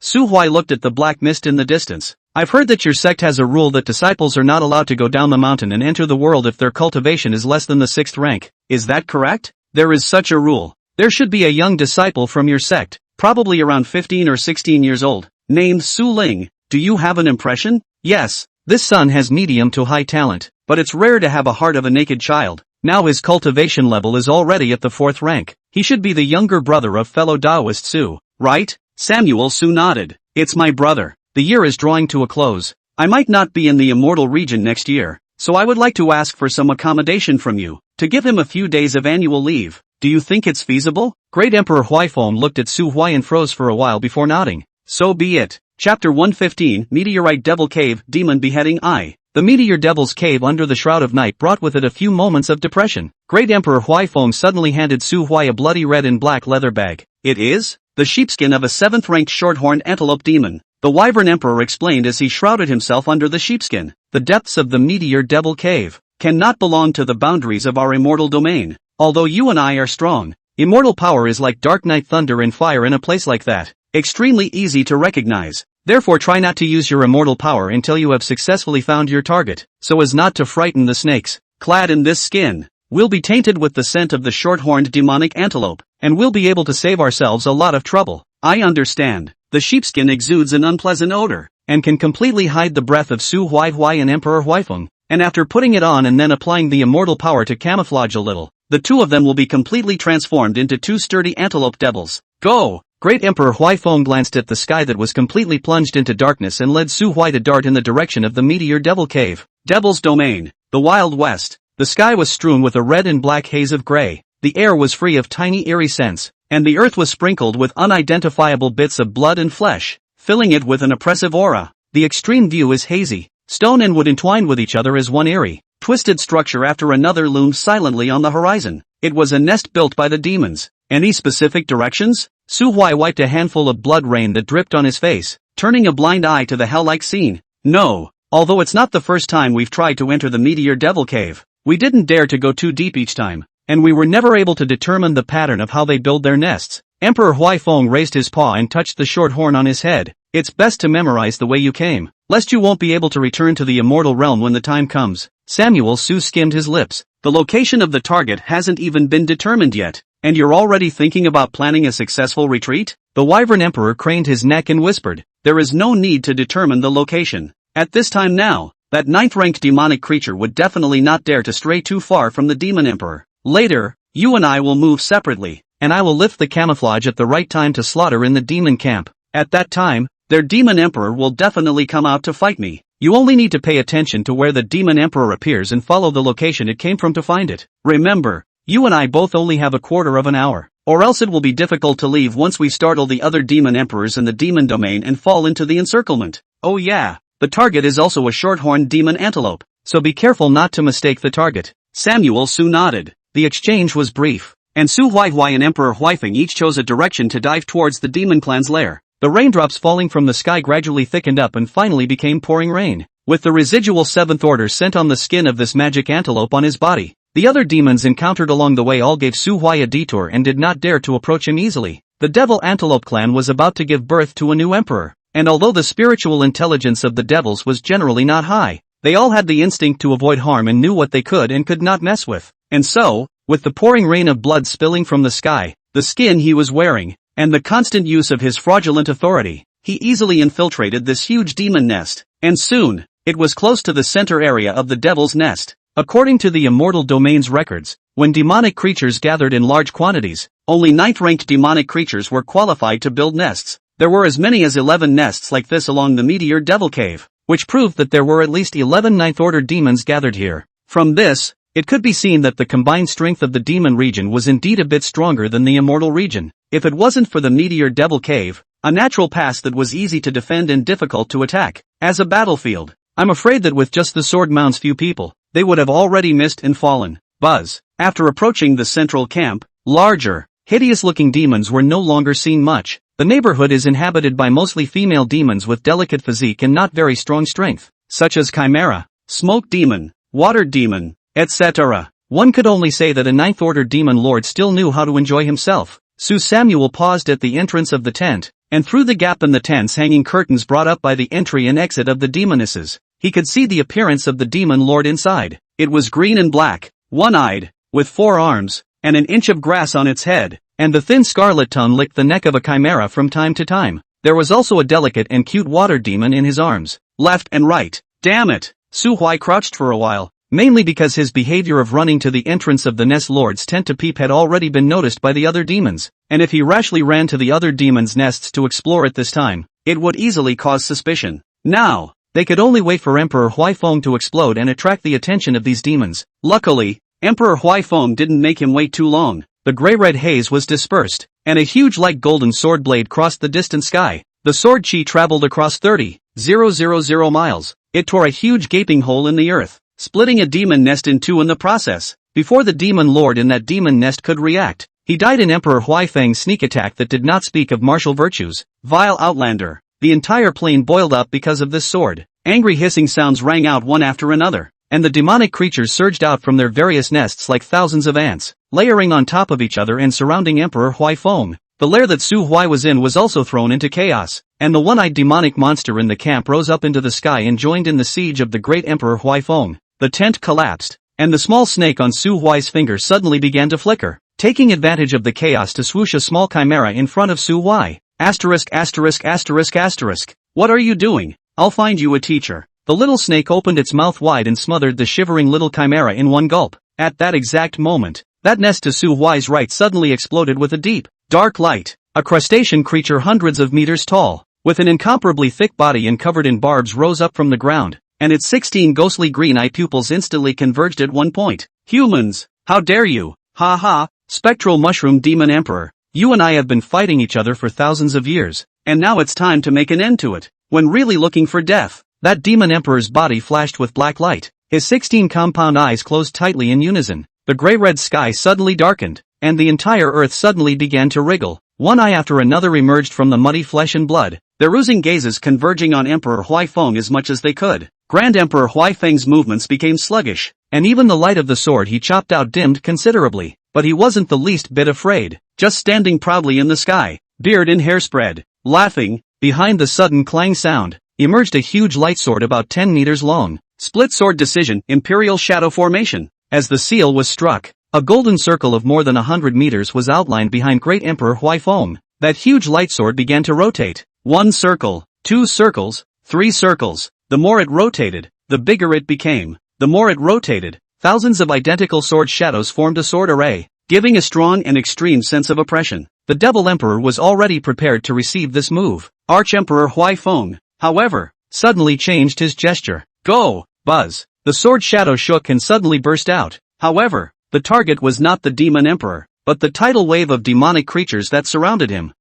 Su Huai looked at the black mist in the distance. I've heard that your sect has a rule that disciples are not allowed to go down the mountain and enter the world if their cultivation is less than the 6th rank. Is that correct? There is such a rule. There should be a young disciple from your sect, probably around 15 or 16 years old, named Su Ling. Do you have an impression? Yes, this son has medium to high talent, but it's rare to have a heart of a naked child. Now his cultivation level is already at the 4th rank. He should be the younger brother of fellow Daoist Su, right? Samuel Su nodded. It's my brother. The year is drawing to a close. I might not be in the immortal region next year, so I would like to ask for some accommodation from you, to give him a few days of annual leave. Do you think it's feasible? Great Emperor Huaifeng looked at Su Huai and froze for a while before nodding. So be it. Chapter 115, Meteorite Devil Cave, Demon Beheading I. The Meteor Devil's Cave under the Shroud of Night brought with it a few moments of depression. Great Emperor Huaifeng suddenly handed Su Huai a bloody red and black leather bag. It is the sheepskin of a 7th-ranked short-horned antelope demon. The Wyvern Emperor explained as he shrouded himself under the sheepskin. The depths of the Meteor Devil Cave cannot belong to the boundaries of our immortal domain. Although you and I are strong, immortal power is like dark night thunder and fire in a place like that. Extremely easy to recognize. Therefore try not to use your immortal power until you have successfully found your target, so as not to frighten the snakes. Clad in this skin, we'll be tainted with the scent of the short-horned demonic antelope, and we'll be able to save ourselves a lot of trouble. I understand. The sheepskin exudes an unpleasant odor, and can completely hide the breath of Su Huai and Emperor Huaifeng, and after putting it on and then applying the immortal power to camouflage a little, the two of them will be completely transformed into two sturdy antelope devils. Go! Great Emperor Huaifeng glanced at the sky that was completely plunged into darkness and led Su Huai to dart in the direction of the Meteor Devil Cave. Devil's Domain. The Wild West. The sky was strewn with a red and black haze of gray. The air was free of tiny eerie scents, and the earth was sprinkled with unidentifiable bits of blood and flesh, filling it with an oppressive aura. The extreme view is hazy. Stone and wood entwined with each other as one eerie, twisted structure after another loomed silently on the horizon. It was a nest built by the demons. Any specific directions? Su Huai wiped a handful of blood rain that dripped on his face, turning a blind eye to the hell-like scene. No, although it's not the first time we've tried to enter the Meteor Devil Cave, we didn't dare to go too deep each time, and we were never able to determine the pattern of how they build their nests. Emperor Huaifeng raised his paw and touched the short horn on his head. It's best to memorize the way you came, lest you won't be able to return to the immortal realm when the time comes. Samuel Su skimmed his lips. The location of the target hasn't even been determined yet, and you're already thinking about planning a successful retreat? The Wyvern Emperor craned his neck and whispered, there is no need to determine the location. At this time now, that 9th-ranked demonic creature would definitely not dare to stray too far from the Demon Emperor. Later, you and I will move separately, and I will lift the camouflage at the right time to slaughter in the demon camp. At that time, their Demon Emperor will definitely come out to fight me. You only need to pay attention to where the Demon Emperor appears and follow the location it came from to find it. Remember, you and I both only have a quarter of an hour, or else it will be difficult to leave once we startle the other Demon Emperors in the Demon Domain and fall into the encirclement. Oh yeah, the target is also a short-horned demon antelope, so be careful not to mistake the target. Samuel Su nodded. The exchange was brief, and Su Huai and Emperor Huaifeng each chose a direction to dive towards the demon clan's lair. The raindrops falling from the sky gradually thickened up and finally became pouring rain, with the residual 7th order scent on the skin of this magic antelope on his body. The other demons encountered along the way all gave Su Huai a detour and did not dare to approach him easily. The Devil Antelope clan was about to give birth to a new emperor, and although the spiritual intelligence of the devils was generally not high, they all had the instinct to avoid harm and knew what they could and could not mess with. And so, with the pouring rain of blood spilling from the sky, the skin he was wearing, and the constant use of his fraudulent authority, he easily infiltrated this huge demon nest, and soon, it was close to the center area of the devil's nest. According to the Immortal Domain's records, when demonic creatures gathered in large quantities, only 9th-ranked demonic creatures were qualified to build nests. There were as many as 11 nests like this along the Meteor Devil Cave, which proved that there were at least 11 9th-order demons gathered here. From this, it could be seen that the combined strength of the demon region was indeed a bit stronger than the immortal region. If it wasn't for the Meteor Devil Cave, a natural pass that was easy to defend and difficult to attack. As a battlefield, I'm afraid that with just the sword mounts few people, they would have already missed and fallen. Buzz. After approaching the central camp, larger, hideous-looking demons were no longer seen much. The neighborhood is inhabited by mostly female demons with delicate physique and not very strong strength, such as Chimera, Smoke Demon, Water Demon, etc. One could only say that a ninth-order demon lord still knew how to enjoy himself. Su Samuel paused at the entrance of the tent, and through the gap in the tent's hanging curtains brought up by the entry and exit of the demonesses, he could see the appearance of the demon lord inside. It was green and black, one-eyed, with 4 arms, and an inch of grass on its head, and the thin scarlet tongue licked the neck of a chimera from time to time. There was also a delicate and cute water demon in his arms, left and right. Damn it! Su Huai crouched for a while, mainly because his behavior of running to the entrance of the nest lord's tent to peep had already been noticed by the other demons, and if he rashly ran to the other demons' nests to explore at this time, it would easily cause suspicion. Now, they could only wait for Emperor Huaifeng to explode and attract the attention of these demons. Luckily, Emperor Huaifeng didn't make him wait too long. The gray-red haze was dispersed, and a huge light golden sword blade crossed the distant sky. The sword chi traveled across 30,000 miles. It tore a huge gaping hole in the earth, splitting a demon nest in two in the process. Before the demon lord in that demon nest could react, he died in Emperor Huaifeng's sneak attack that did not speak of martial virtues. Vile outlander. The entire plain boiled up because of this sword. Angry hissing sounds rang out one after another, and the demonic creatures surged out from their various nests like thousands of ants, layering on top of each other and surrounding Emperor Huaifeng. The lair that Su Huai was in was also thrown into chaos, and the one-eyed demonic monster in the camp rose up into the sky and joined in the siege of the great Emperor Huaifeng. The tent collapsed, and the small snake on Su Huai's finger suddenly began to flicker, taking advantage of the chaos to swoosh a small chimera in front of Su Huai. Asterisk asterisk asterisk asterisk. What are you doing? I'll find you a teacher. The little snake opened its mouth wide and smothered the shivering little chimera in one gulp. At that exact moment, that nest to Su Huai's right suddenly exploded with a deep, dark light. A crustacean creature hundreds of meters tall, with an incomparably thick body and covered in barbs rose up from the ground, and its 16 ghostly green eye pupils instantly converged at one point. Humans! How dare you! Ha ha! Spectral mushroom demon emperor! You and I have been fighting each other for thousands of years, and now it's time to make an end to it. When really looking for death, that demon emperor's body flashed with black light. His 16 compound eyes closed tightly in unison. The gray-red sky suddenly darkened, and the entire earth suddenly began to wriggle. One eye after another emerged from the muddy flesh and blood, their oozing gazes converging on Emperor Huaifeng as much as they could. Grand Emperor Huaifeng's movements became sluggish, and even the light of the sword he chopped out dimmed considerably. But he wasn't the least bit afraid, just standing proudly in the sky, beard and hair spread, laughing. Behind the sudden clang sound, emerged a huge light sword about 10 meters long. Split sword decision, Imperial Shadow Formation. As the seal was struck, a golden circle of more than 100 meters was outlined behind Great Emperor Huaifeng. That huge light sword began to rotate. 1 circle, 2 circles, 3 circles. The more it rotated, the bigger it became. The more it rotated, thousands of identical sword shadows formed a sword array, giving a strong and extreme sense of oppression. The Devil Emperor was already prepared to receive this move. Arch-Emperor Huaifeng, however, suddenly changed his gesture. Go! Buzz! The sword shadow shook and suddenly burst out. However, the target was not the Demon Emperor, but the tidal wave of demonic creatures that surrounded him.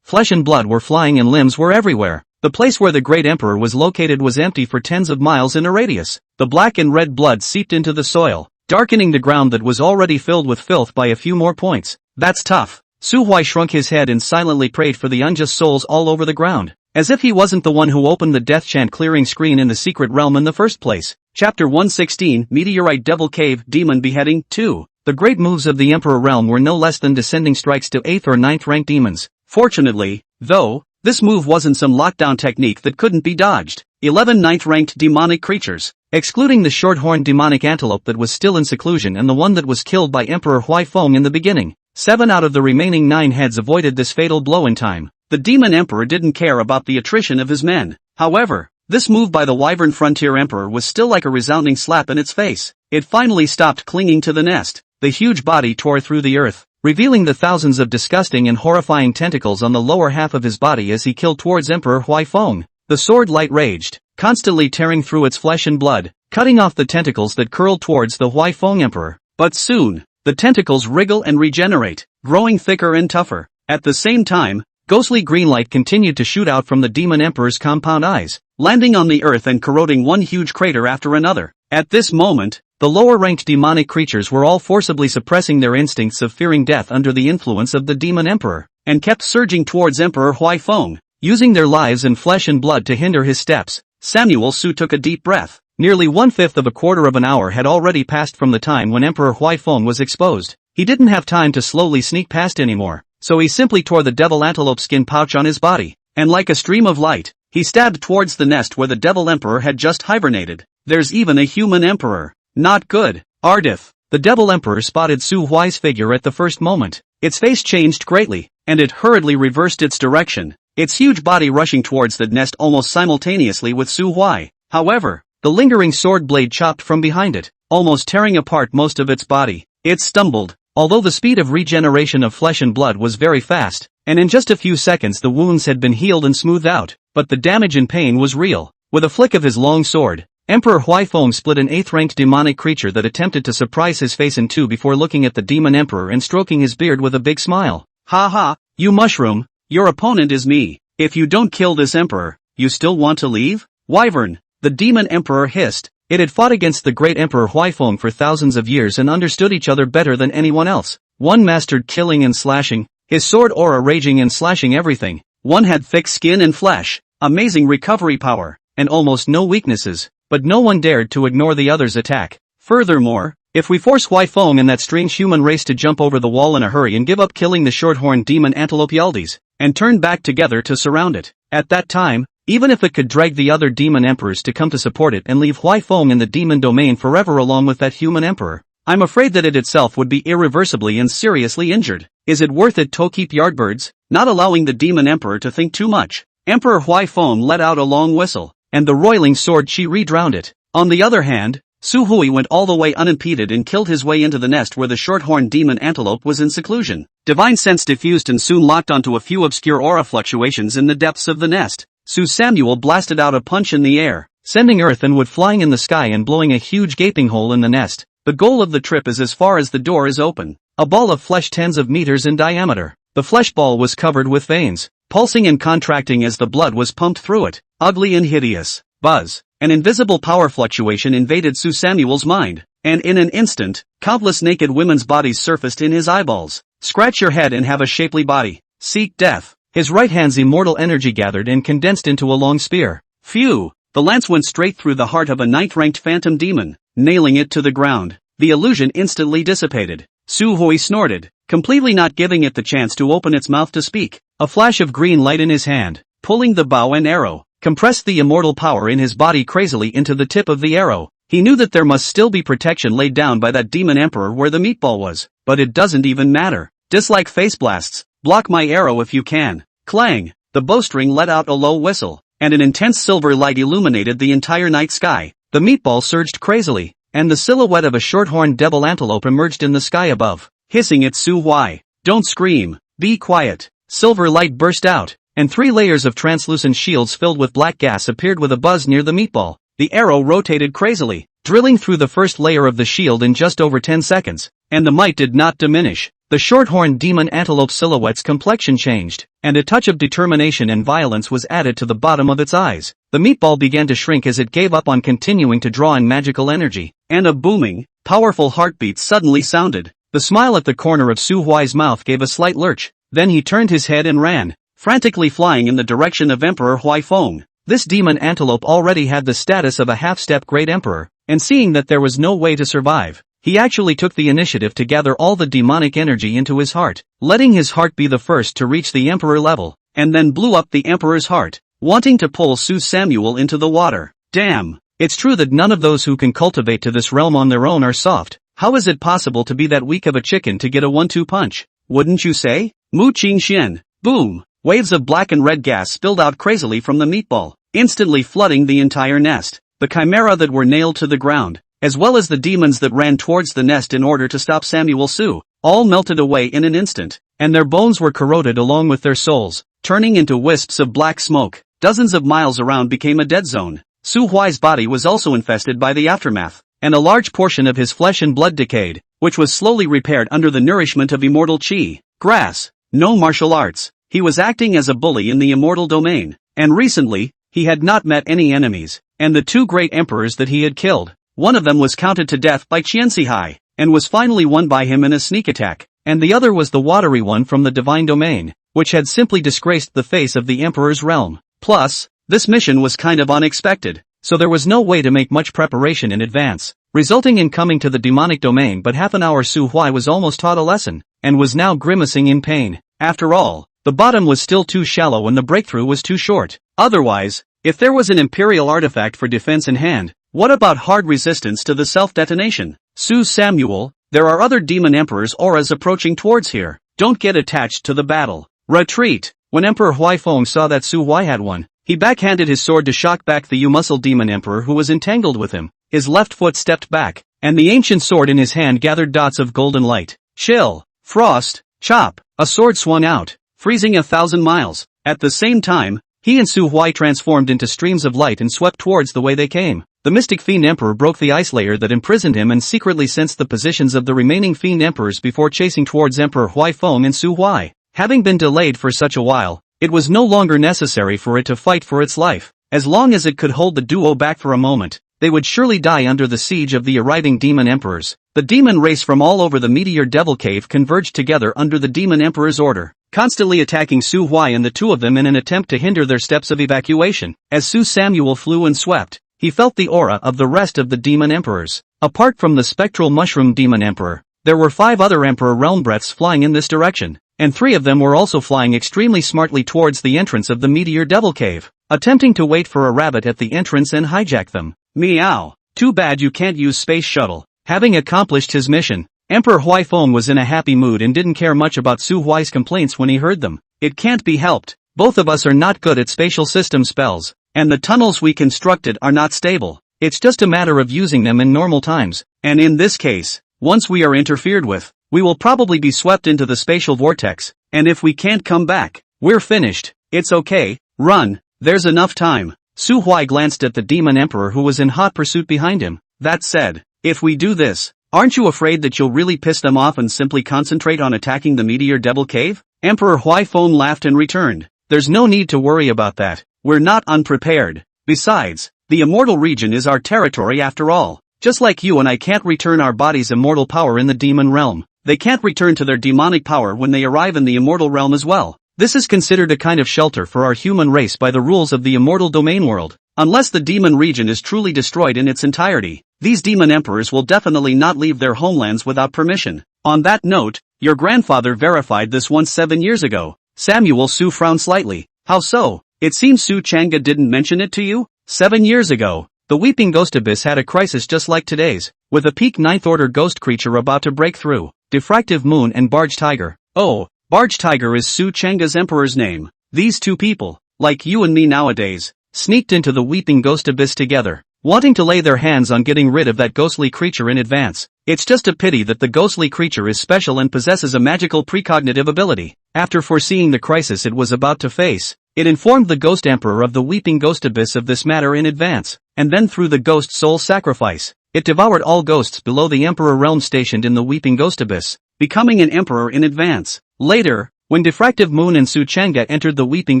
Flesh and blood were flying and limbs were everywhere. The place where the great emperor was located was empty for tens of miles in a radius. The black and red blood seeped into the soil, darkening the ground that was already filled with filth by a few more points. That's tough. Su Huai shrunk his head and silently prayed for the unjust souls all over the ground, as if he wasn't the one who opened the death chant clearing screen in the secret realm in the first place. Chapter 116, Meteorite Devil Cave, Demon Beheading, 2. The great moves of the Emperor realm were no less than descending strikes to 8th or 9th ranked demons. Fortunately, though, this move wasn't some lockdown technique that couldn't be dodged. 11 9th ranked demonic creatures, excluding the short-horned demonic antelope that was still in seclusion and the one that was killed by Emperor Huaifeng in the beginning. 7 out of the remaining 9 heads avoided this fatal blow in time. The Demon Emperor didn't care about the attrition of his men. However, this move by the Wyvern Frontier Emperor was still like a resounding slap in its face. It finally stopped clinging to the nest. The huge body tore through the earth, revealing the thousands of disgusting and horrifying tentacles on the lower half of his body as he killed towards Emperor Huaifeng. The sword light raged, constantly tearing through its flesh and blood, cutting off the tentacles that curled towards the Huaifeng Emperor. But soon, the tentacles wriggle and regenerate, growing thicker and tougher. At the same time, ghostly green light continued to shoot out from the Demon Emperor's compound eyes, landing on the earth and corroding one huge crater after another. At this moment, the lower-ranked demonic creatures were all forcibly suppressing their instincts of fearing death under the influence of the Demon Emperor, and kept surging towards Emperor Huaifeng, using their lives and flesh and blood to hinder his steps. Samuel Su took a deep breath. Nearly 1/5 of a quarter of an hour had already passed from the time when Emperor Huaifeng was exposed. He didn't have time to slowly sneak past anymore, so he simply tore the devil antelope skin pouch on his body, and like a stream of light, he stabbed towards the nest where the devil emperor had just hibernated. There's even a human emperor. Not good. Ardith. The devil emperor spotted Su Huai's figure at the first moment. Its face changed greatly, and it hurriedly reversed its direction, its huge body rushing towards the nest almost simultaneously with Su Huai. However, the lingering sword blade chopped from behind it, almost tearing apart most of its body. It stumbled. Although the speed of regeneration of flesh and blood was very fast, and in just a few seconds the wounds had been healed and smoothed out, but the damage and pain was real. With a flick of his long sword, Emperor Huaifeng split an 8th-ranked demonic creature that attempted to surprise his face in two before looking at the demon emperor and stroking his beard with a big smile. Ha ha, you mushroom, your opponent is me. If you don't kill this emperor, you still want to leave? Wyvern, the demon emperor hissed. It had fought against the great Emperor Huaifeng for thousands of years and understood each other better than anyone else. One mastered killing and slashing, his sword aura raging and slashing everything. One had thick skin and flesh, amazing recovery power, and almost no weaknesses, but no one dared to ignore the other's attack. Furthermore, if we force Huaifeng and that strange human race to jump over the wall in a hurry and give up killing the short-horned demon antelope Yaldiz, and turn back together to surround it, at that time, even if it could drag the other demon emperors to come to support it and leave Huaifeng in the demon domain forever along with that human emperor, I'm afraid that it itself would be irreversibly and seriously injured. Is it worth it to keep yardbirds? Not allowing the demon emperor to think too much, Emperor Huaifeng let out a long whistle, and the roiling sword chi re-drowned it. On the other hand, Su Hui went all the way unimpeded and killed his way into the nest where the short-horned demon antelope was in seclusion. Divine sense diffused and soon locked onto a few obscure aura fluctuations in the depths of the nest. Su Samuel blasted out a punch in the air, sending earth and wood flying in the sky and blowing a huge gaping hole in the nest. The goal of the trip is as far as the door is open. A ball of flesh tens of meters in diameter. The flesh ball was covered with veins, pulsing and contracting as the blood was pumped through it. Ugly and hideous. Buzz. An invisible power fluctuation invaded Su Samuel's mind, and in an instant, countless naked women's bodies surfaced in his eyeballs. Scratch your head and have a shapely body. Seek death. His right hand's immortal energy gathered and condensed into a long spear. Phew! The lance went straight through the heart of a 9th-ranked phantom demon, nailing it to the ground. The illusion instantly dissipated. Su Hui snorted, completely not giving it the chance to open its mouth to speak. A flash of green light in his hand, pulling the bow and arrow, compressed the immortal power in his body crazily into the tip of the arrow. He knew that there must still be protection laid down by that demon emperor where the meatball was, but it doesn't even matter. Dislike face blasts. Block my arrow if you can. Clang! The bowstring let out a low whistle, and an intense silver light illuminated the entire night sky. The meatball surged crazily, and the silhouette of a short-horned devil antelope emerged in the sky above, hissing at Su Hui. Don't scream. Be quiet. Silver light burst out, and 3 layers of translucent shields filled with black gas appeared with a buzz near the meatball. The arrow rotated crazily, drilling through the first layer of the shield in just over 10 seconds, and the might did not diminish. The short-horned demon antelope silhouette's complexion changed, and a touch of determination and violence was added to the bottom of its eyes. The meatball began to shrink as it gave up on continuing to draw in magical energy, and a booming, powerful heartbeat suddenly sounded. The smile at the corner of Su Huai's mouth gave a slight lurch, then he turned his head and ran, frantically flying in the direction of Emperor Huaifeng. This demon antelope already had the status of a half-step great emperor, and seeing that there was no way to survive, he actually took the initiative to gather all the demonic energy into his heart, letting his heart be the first to reach the emperor level, and then blew up the emperor's heart, wanting to pull Su Samuel into the water. Damn! It's true that none of those who can cultivate to this realm on their own are soft. How is it possible to be that weak of a chicken to get a 1-2 punch? Wouldn't you say? Mu Qing Xian. Boom! Waves of black and red gas spilled out crazily from the meatball, instantly flooding the entire nest. The chimera that were nailed to the ground, as well as the demons that ran towards the nest in order to stop Samuel Su, all melted away in an instant, and their bones were corroded along with their souls, turning into wisps of black smoke. Dozens of miles around became a dead zone. Su Huai's body was also infested by the aftermath, and a large portion of his flesh and blood decayed, which was slowly repaired under the nourishment of immortal chi. Grass. No martial arts. He was acting as a bully in the immortal domain, and recently, he had not met any enemies, and the two great emperors that he had killed, one of them was counted to death by Qianxihai, and was finally won by him in a sneak attack, and the other was the watery one from the divine domain, which had simply disgraced the face of the emperor's realm. Plus, this mission was kind of unexpected, so there was no way to make much preparation in advance, resulting in coming to the demonic domain. But half an hour Su Huai was almost taught a lesson, and was now grimacing in pain. After all, the bottom was still too shallow and the breakthrough was too short. Otherwise, if there was an imperial artifact for defense in hand, what about hard resistance to the self-detonation? Su Samuel, there are other demon emperors' auras approaching towards here. Don't get attached to the battle. Retreat. When Emperor Huaifeng saw that Su Huai had one, he backhanded his sword to shock back the U-muscle demon emperor who was entangled with him. His left foot stepped back, and the ancient sword in his hand gathered dots of golden light. Chill. Frost. Chop. A sword swung out, freezing 1,000 miles. At the same time, he and Su Huai transformed into streams of light and swept towards the way they came. The mystic fiend emperor broke the ice layer that imprisoned him and secretly sensed the positions of the remaining fiend emperors before chasing towards Emperor Huaifeng and Su Huai. Having been delayed for such a while, it was no longer necessary for it to fight for its life. As long as it could hold the duo back for a moment, they would surely die under the siege of the arriving demon emperors. The demon race from all over the meteor devil cave converged together under the demon emperor's order, constantly attacking Su Huai and the two of them in an attempt to hinder their steps of evacuation. As Su Samuel flew and swept, he felt the aura of the rest of the demon emperors. Apart from the spectral mushroom demon emperor, there were 5 other emperor realm breaths flying in this direction, and 3 of them were also flying extremely smartly towards the entrance of the meteor devil cave, attempting to wait for a rabbit at the entrance and hijack them. Meow. Too bad you can't use space shuttle. Having accomplished his mission, Emperor Huaifeng was in a happy mood and didn't care much about Su Huai's complaints when he heard them. It can't be helped. Both of us are not good at spatial system spells, and the tunnels we constructed are not stable. It's just a matter of using them in normal times, and in this case, once we are interfered with, we will probably be swept into the spatial vortex, and if we can't come back, we're finished. It's okay, run, there's enough time. Su Huai glanced at the demon emperor who was in hot pursuit behind him. That said, if we do this, aren't you afraid that you'll really piss them off and simply concentrate on attacking the meteor devil cave? Emperor Huaifeng laughed and returned. There's no need to worry about that. We're not unprepared. Besides, the immortal region is our territory after all. Just like you and I can't return our body's immortal power in the demon realm, they can't return to their demonic power when they arrive in the immortal realm as well. This is considered a kind of shelter for our human race by the rules of the immortal domain world. Unless the demon region is truly destroyed in its entirety, these demon emperors will definitely not leave their homelands without permission. On that note, your grandfather verified this once 7 years ago. Samuel Su frowned slightly. How so? It seems Su Chang'e didn't mention it to you? 7 years ago, the Weeping Ghost Abyss had a crisis just like today's, with a peak 9th order ghost creature about to break through. Diffractive Moon and Barge Tiger. Oh, Barge Tiger is Su Chang'e's emperor's name. These two people, like you and me nowadays, sneaked into the Weeping Ghost Abyss together, wanting to lay their hands on getting rid of that ghostly creature in advance. It's just a pity that the ghostly creature is special and possesses a magical precognitive ability. After foreseeing the crisis it was about to face, it informed the Ghost Emperor of the Weeping Ghost Abyss of this matter in advance, and then through the Ghost Soul Sacrifice, it devoured all ghosts below the Emperor realm stationed in the Weeping Ghost Abyss, becoming an emperor in advance. Later, when Diffractive Moon and Su Chang'e entered the Weeping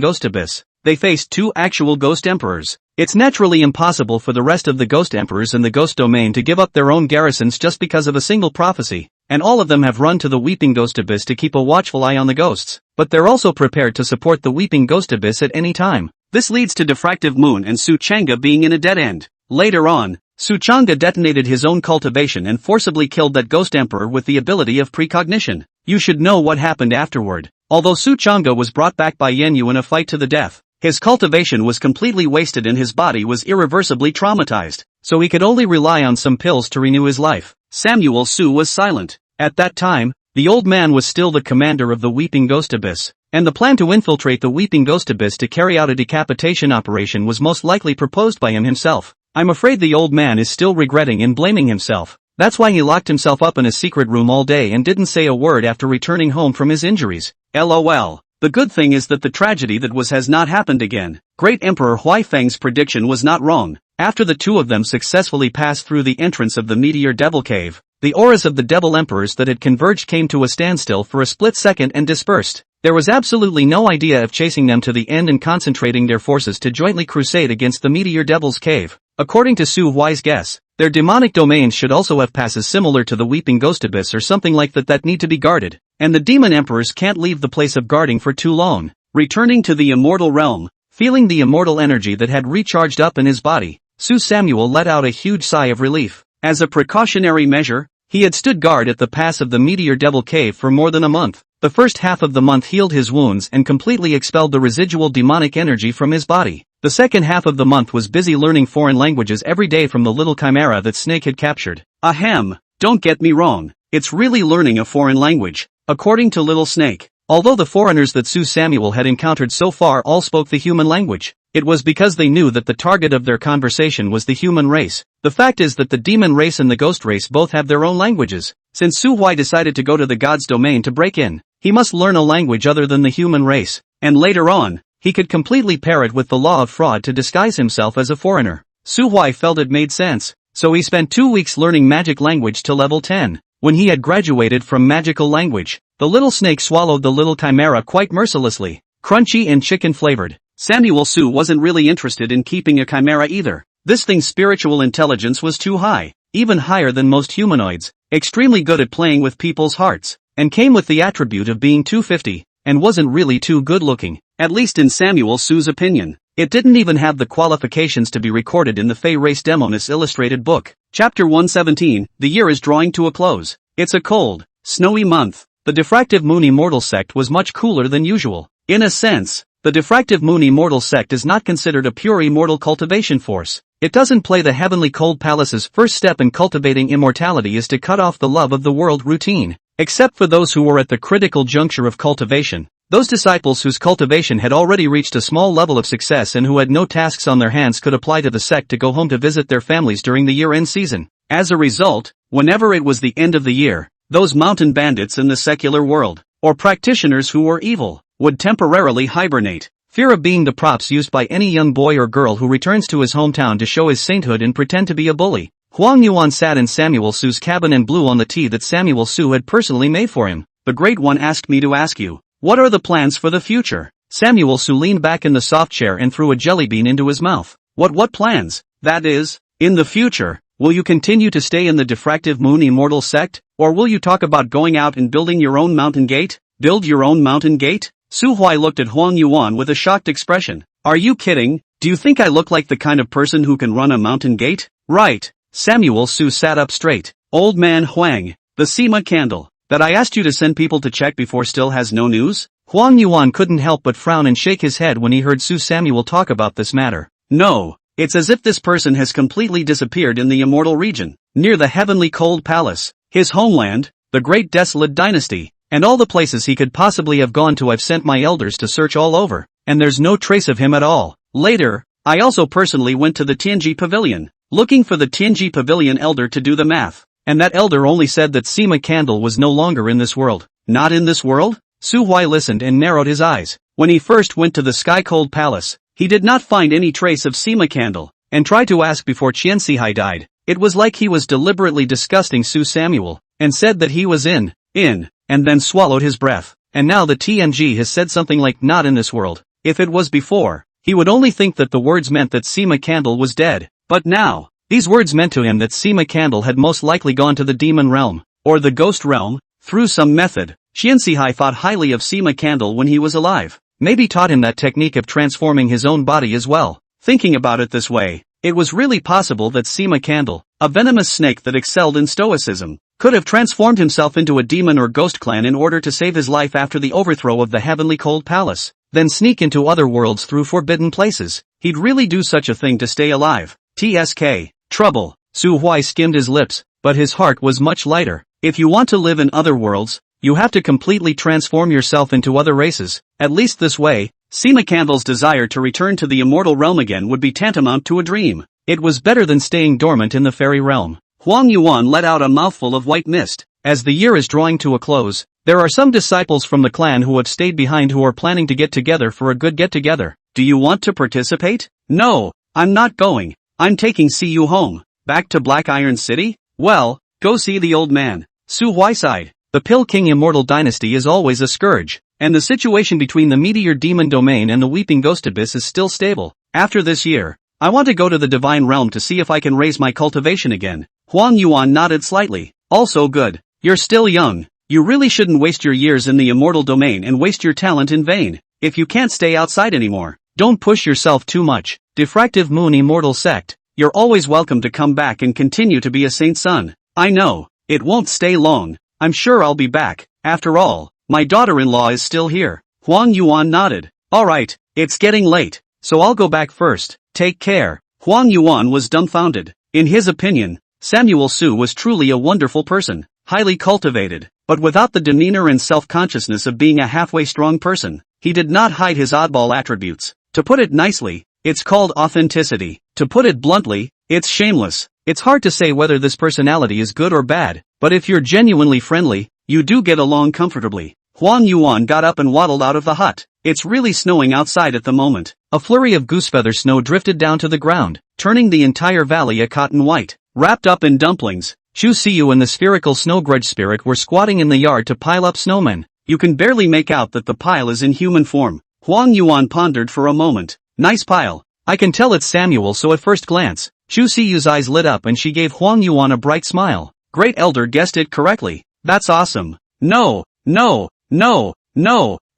Ghost Abyss, they faced 2 actual Ghost Emperors. It's naturally impossible for the rest of the Ghost Emperors in the Ghost Domain to give up their own garrisons just because of a single prophecy, and all of them have run to the Weeping Ghost Abyss to keep a watchful eye on the ghosts, but they're also prepared to support the Weeping Ghost Abyss at any time. This leads to Diffractive Moon and Su Chang'e being in a dead end. Later on, Su Chang'e detonated his own cultivation and forcibly killed that Ghost Emperor with the ability of precognition. You should know what happened afterward. Although Su Chang'e was brought back by Yenyu in a fight to the death, his cultivation was completely wasted and his body was irreversibly traumatized, so he could only rely on some pills to renew his life. Samuel Su was silent. At that time, the old man was still the commander of the Weeping Ghost Abyss, and the plan to infiltrate the Weeping Ghost Abyss to carry out a decapitation operation was most likely proposed by him himself. I'm afraid the old man is still regretting and blaming himself. That's why he locked himself up in a secret room all day and didn't say a word after returning home from his injuries. LOL. The good thing is that the tragedy that was has not happened again. Great Emperor Huaifeng's prediction was not wrong. After the two of them successfully passed through the entrance of the Meteor Devil Cave, the auras of the Devil Emperors that had converged came to a standstill for a split second and dispersed. There was absolutely no idea of chasing them to the end and concentrating their forces to jointly crusade against the Meteor Devil's Cave. According to Su Huai's guess, their demonic domains should also have passes similar to the Weeping Ghost Abyss or something like that need to be guarded, and the Demon Emperors can't leave the place of guarding for too long. Returning to the immortal realm, feeling the immortal energy that had recharged up in his body, Su Samuel let out a huge sigh of relief. As a precautionary measure, he had stood guard at the pass of the Meteor Devil Cave for more than a month. The first half of the month healed his wounds and completely expelled the residual demonic energy from his body. The second half of the month was busy learning foreign languages every day from the little chimera that Snake had captured. Ahem, don't get me wrong, it's really learning a foreign language, according to Little Snake. Although the foreigners that Su Samuel had encountered so far all spoke the human language, it was because they knew that the target of their conversation was the human race. The fact is that the demon race and the ghost race both have their own languages. Since Su Huai decided to go to the god's domain to break in, he must learn a language other than the human race, and later on, he could completely pair it with the law of fraud to disguise himself as a foreigner. Su Huai felt it made sense, so he spent 2 weeks learning magic language to level 10. When he had graduated from magical language, the little snake swallowed the little chimera quite mercilessly, crunchy and chicken flavored. Samuel Su wasn't really interested in keeping a chimera either. This thing's spiritual intelligence was too high, even higher than most humanoids, extremely good at playing with people's hearts, and came with the attribute of being 250, and wasn't really too good looking, at least in Samuel Su's opinion. It didn't even have the qualifications to be recorded in the Fey Race Demoness illustrated book. Chapter 117, the year is drawing to a close. It's a cold, snowy month. The diffractive moon immortal sect was much cooler than usual. In a sense, the diffractive moon immortal sect is not considered a pure immortal cultivation force. It doesn't play the heavenly cold palace's first step in cultivating immortality is to cut off the love of the world routine. Except for those who were at the critical juncture of cultivation, those disciples whose cultivation had already reached a small level of success and who had no tasks on their hands could apply to the sect to go home to visit their families during the year-end season. As a result, whenever it was the end of the year, those mountain bandits in the secular world, or practitioners who were evil, would temporarily hibernate. Fear of being the props used by any young boy or girl who returns to his hometown to show his sainthood and pretend to be a bully. Huang Yuan sat in Samuel Su's cabin and blew on the tea that Samuel Su had personally made for him. The Great One asked me to ask you, what are the plans for the future? Samuel Su leaned back in the soft chair and threw a jelly bean into his mouth. What plans? That is, in the future, will you continue to stay in the diffractive moon immortal sect, or will you talk about going out and building your own mountain gate? Build your own mountain gate? Su Huai looked at Huang Yuan with a shocked expression. Are you kidding? Do you think I look like the kind of person who can run a mountain gate? Right. Samuel Su sat up straight. Old man Huang, the Sima candle, that I asked you to send people to check before still has no news? Huang Yuan couldn't help but frown and shake his head when he heard Su Samuel talk about this matter. No, it's as if this person has completely disappeared in the immortal region, near the heavenly cold palace, his homeland, the great desolate dynasty, and all the places he could possibly have gone to. I've sent my elders to search all over, and there's no trace of him at all. Later, I also personally went to the Tianji Pavilion, looking for the Tianji Pavilion elder to do the math, and that elder only said that Sima Candle was no longer in this world. Not in this world? Su Huai listened and narrowed his eyes. When he first went to the Sky Cold Palace, he did not find any trace of Sima Candle, and tried to ask before Qian Sihai died. It was like he was deliberately disgusting Su Samuel, and said that he was in, and then swallowed his breath. And now the TNG has said something like not in this world. If it was before, he would only think that the words meant that Sima Candle was dead. But now, these words meant to him that Sima Candle had most likely gone to the demon realm, or the ghost realm, through some method. Qian Sihai thought highly of Sima Candle when he was alive. Maybe taught him that technique of transforming his own body as well. Thinking about it this way, it was really possible that Sima Candle, a venomous snake that excelled in stoicism, could have transformed himself into a demon or ghost clan in order to save his life after the overthrow of the heavenly cold palace, then sneak into other worlds through forbidden places. He'd really do such a thing to stay alive. TSK. Trouble. Su Huai skimmed his lips, but his heart was much lighter. If you want to live in other worlds, you have to completely transform yourself into other races. At least this way, Sima Candle's desire to return to the immortal realm again would be tantamount to a dream. It was better than staying dormant in the fairy realm. Huang Yuan let out a mouthful of white mist. As the year is drawing to a close, there are some disciples from the clan who have stayed behind who are planning to get together for a good get-together. Do you want to participate? No, I'm not going. I'm taking Su home. Back to Black Iron City? Well, go see the old man. Su Huai sighed. The Pill King Immortal Dynasty is always a scourge, and the situation between the Meteor Demon Domain and the Weeping Ghost Abyss is still stable. After this year, I want to go to the Divine Realm to see if I can raise my cultivation again. Huang Yuan nodded slightly. Also good. You're still young. You really shouldn't waste your years in the Immortal Domain and waste your talent in vain. If you can't stay outside anymore, don't push yourself too much. Diffractive Moon Immortal Sect, you're always welcome to come back and continue to be a saint's son. I know, it won't stay long. I'm sure I'll be back. After all, my daughter-in-law is still here. Huang Yuan nodded. Alright, it's getting late, so I'll go back first. Take care. Huang Yuan was dumbfounded. In his opinion, Samuel Su was truly a wonderful person, highly cultivated, but without the demeanor and self-consciousness of being a halfway strong person. He did not hide his oddball attributes. To put it nicely, it's called authenticity. To put it bluntly, it's shameless. It's hard to say whether this personality is good or bad, but if you're genuinely friendly, you do get along comfortably. Huang Yuan got up and waddled out of the hut. It's really snowing outside at the moment. A flurry of goosefeather snow drifted down to the ground, turning the entire valley a cotton white. Wrapped up in dumplings, Chu Siyu and the spherical snow grudge spirit were squatting in the yard to pile up snowmen. You can barely make out that the pile is in human form. Huang Yuan pondered for a moment. Nice pile. I can tell it's Samuel, so at first glance, Chu Siyu's eyes lit up and she gave Huang Yuan a bright smile. Great elder guessed it correctly. That's awesome. No,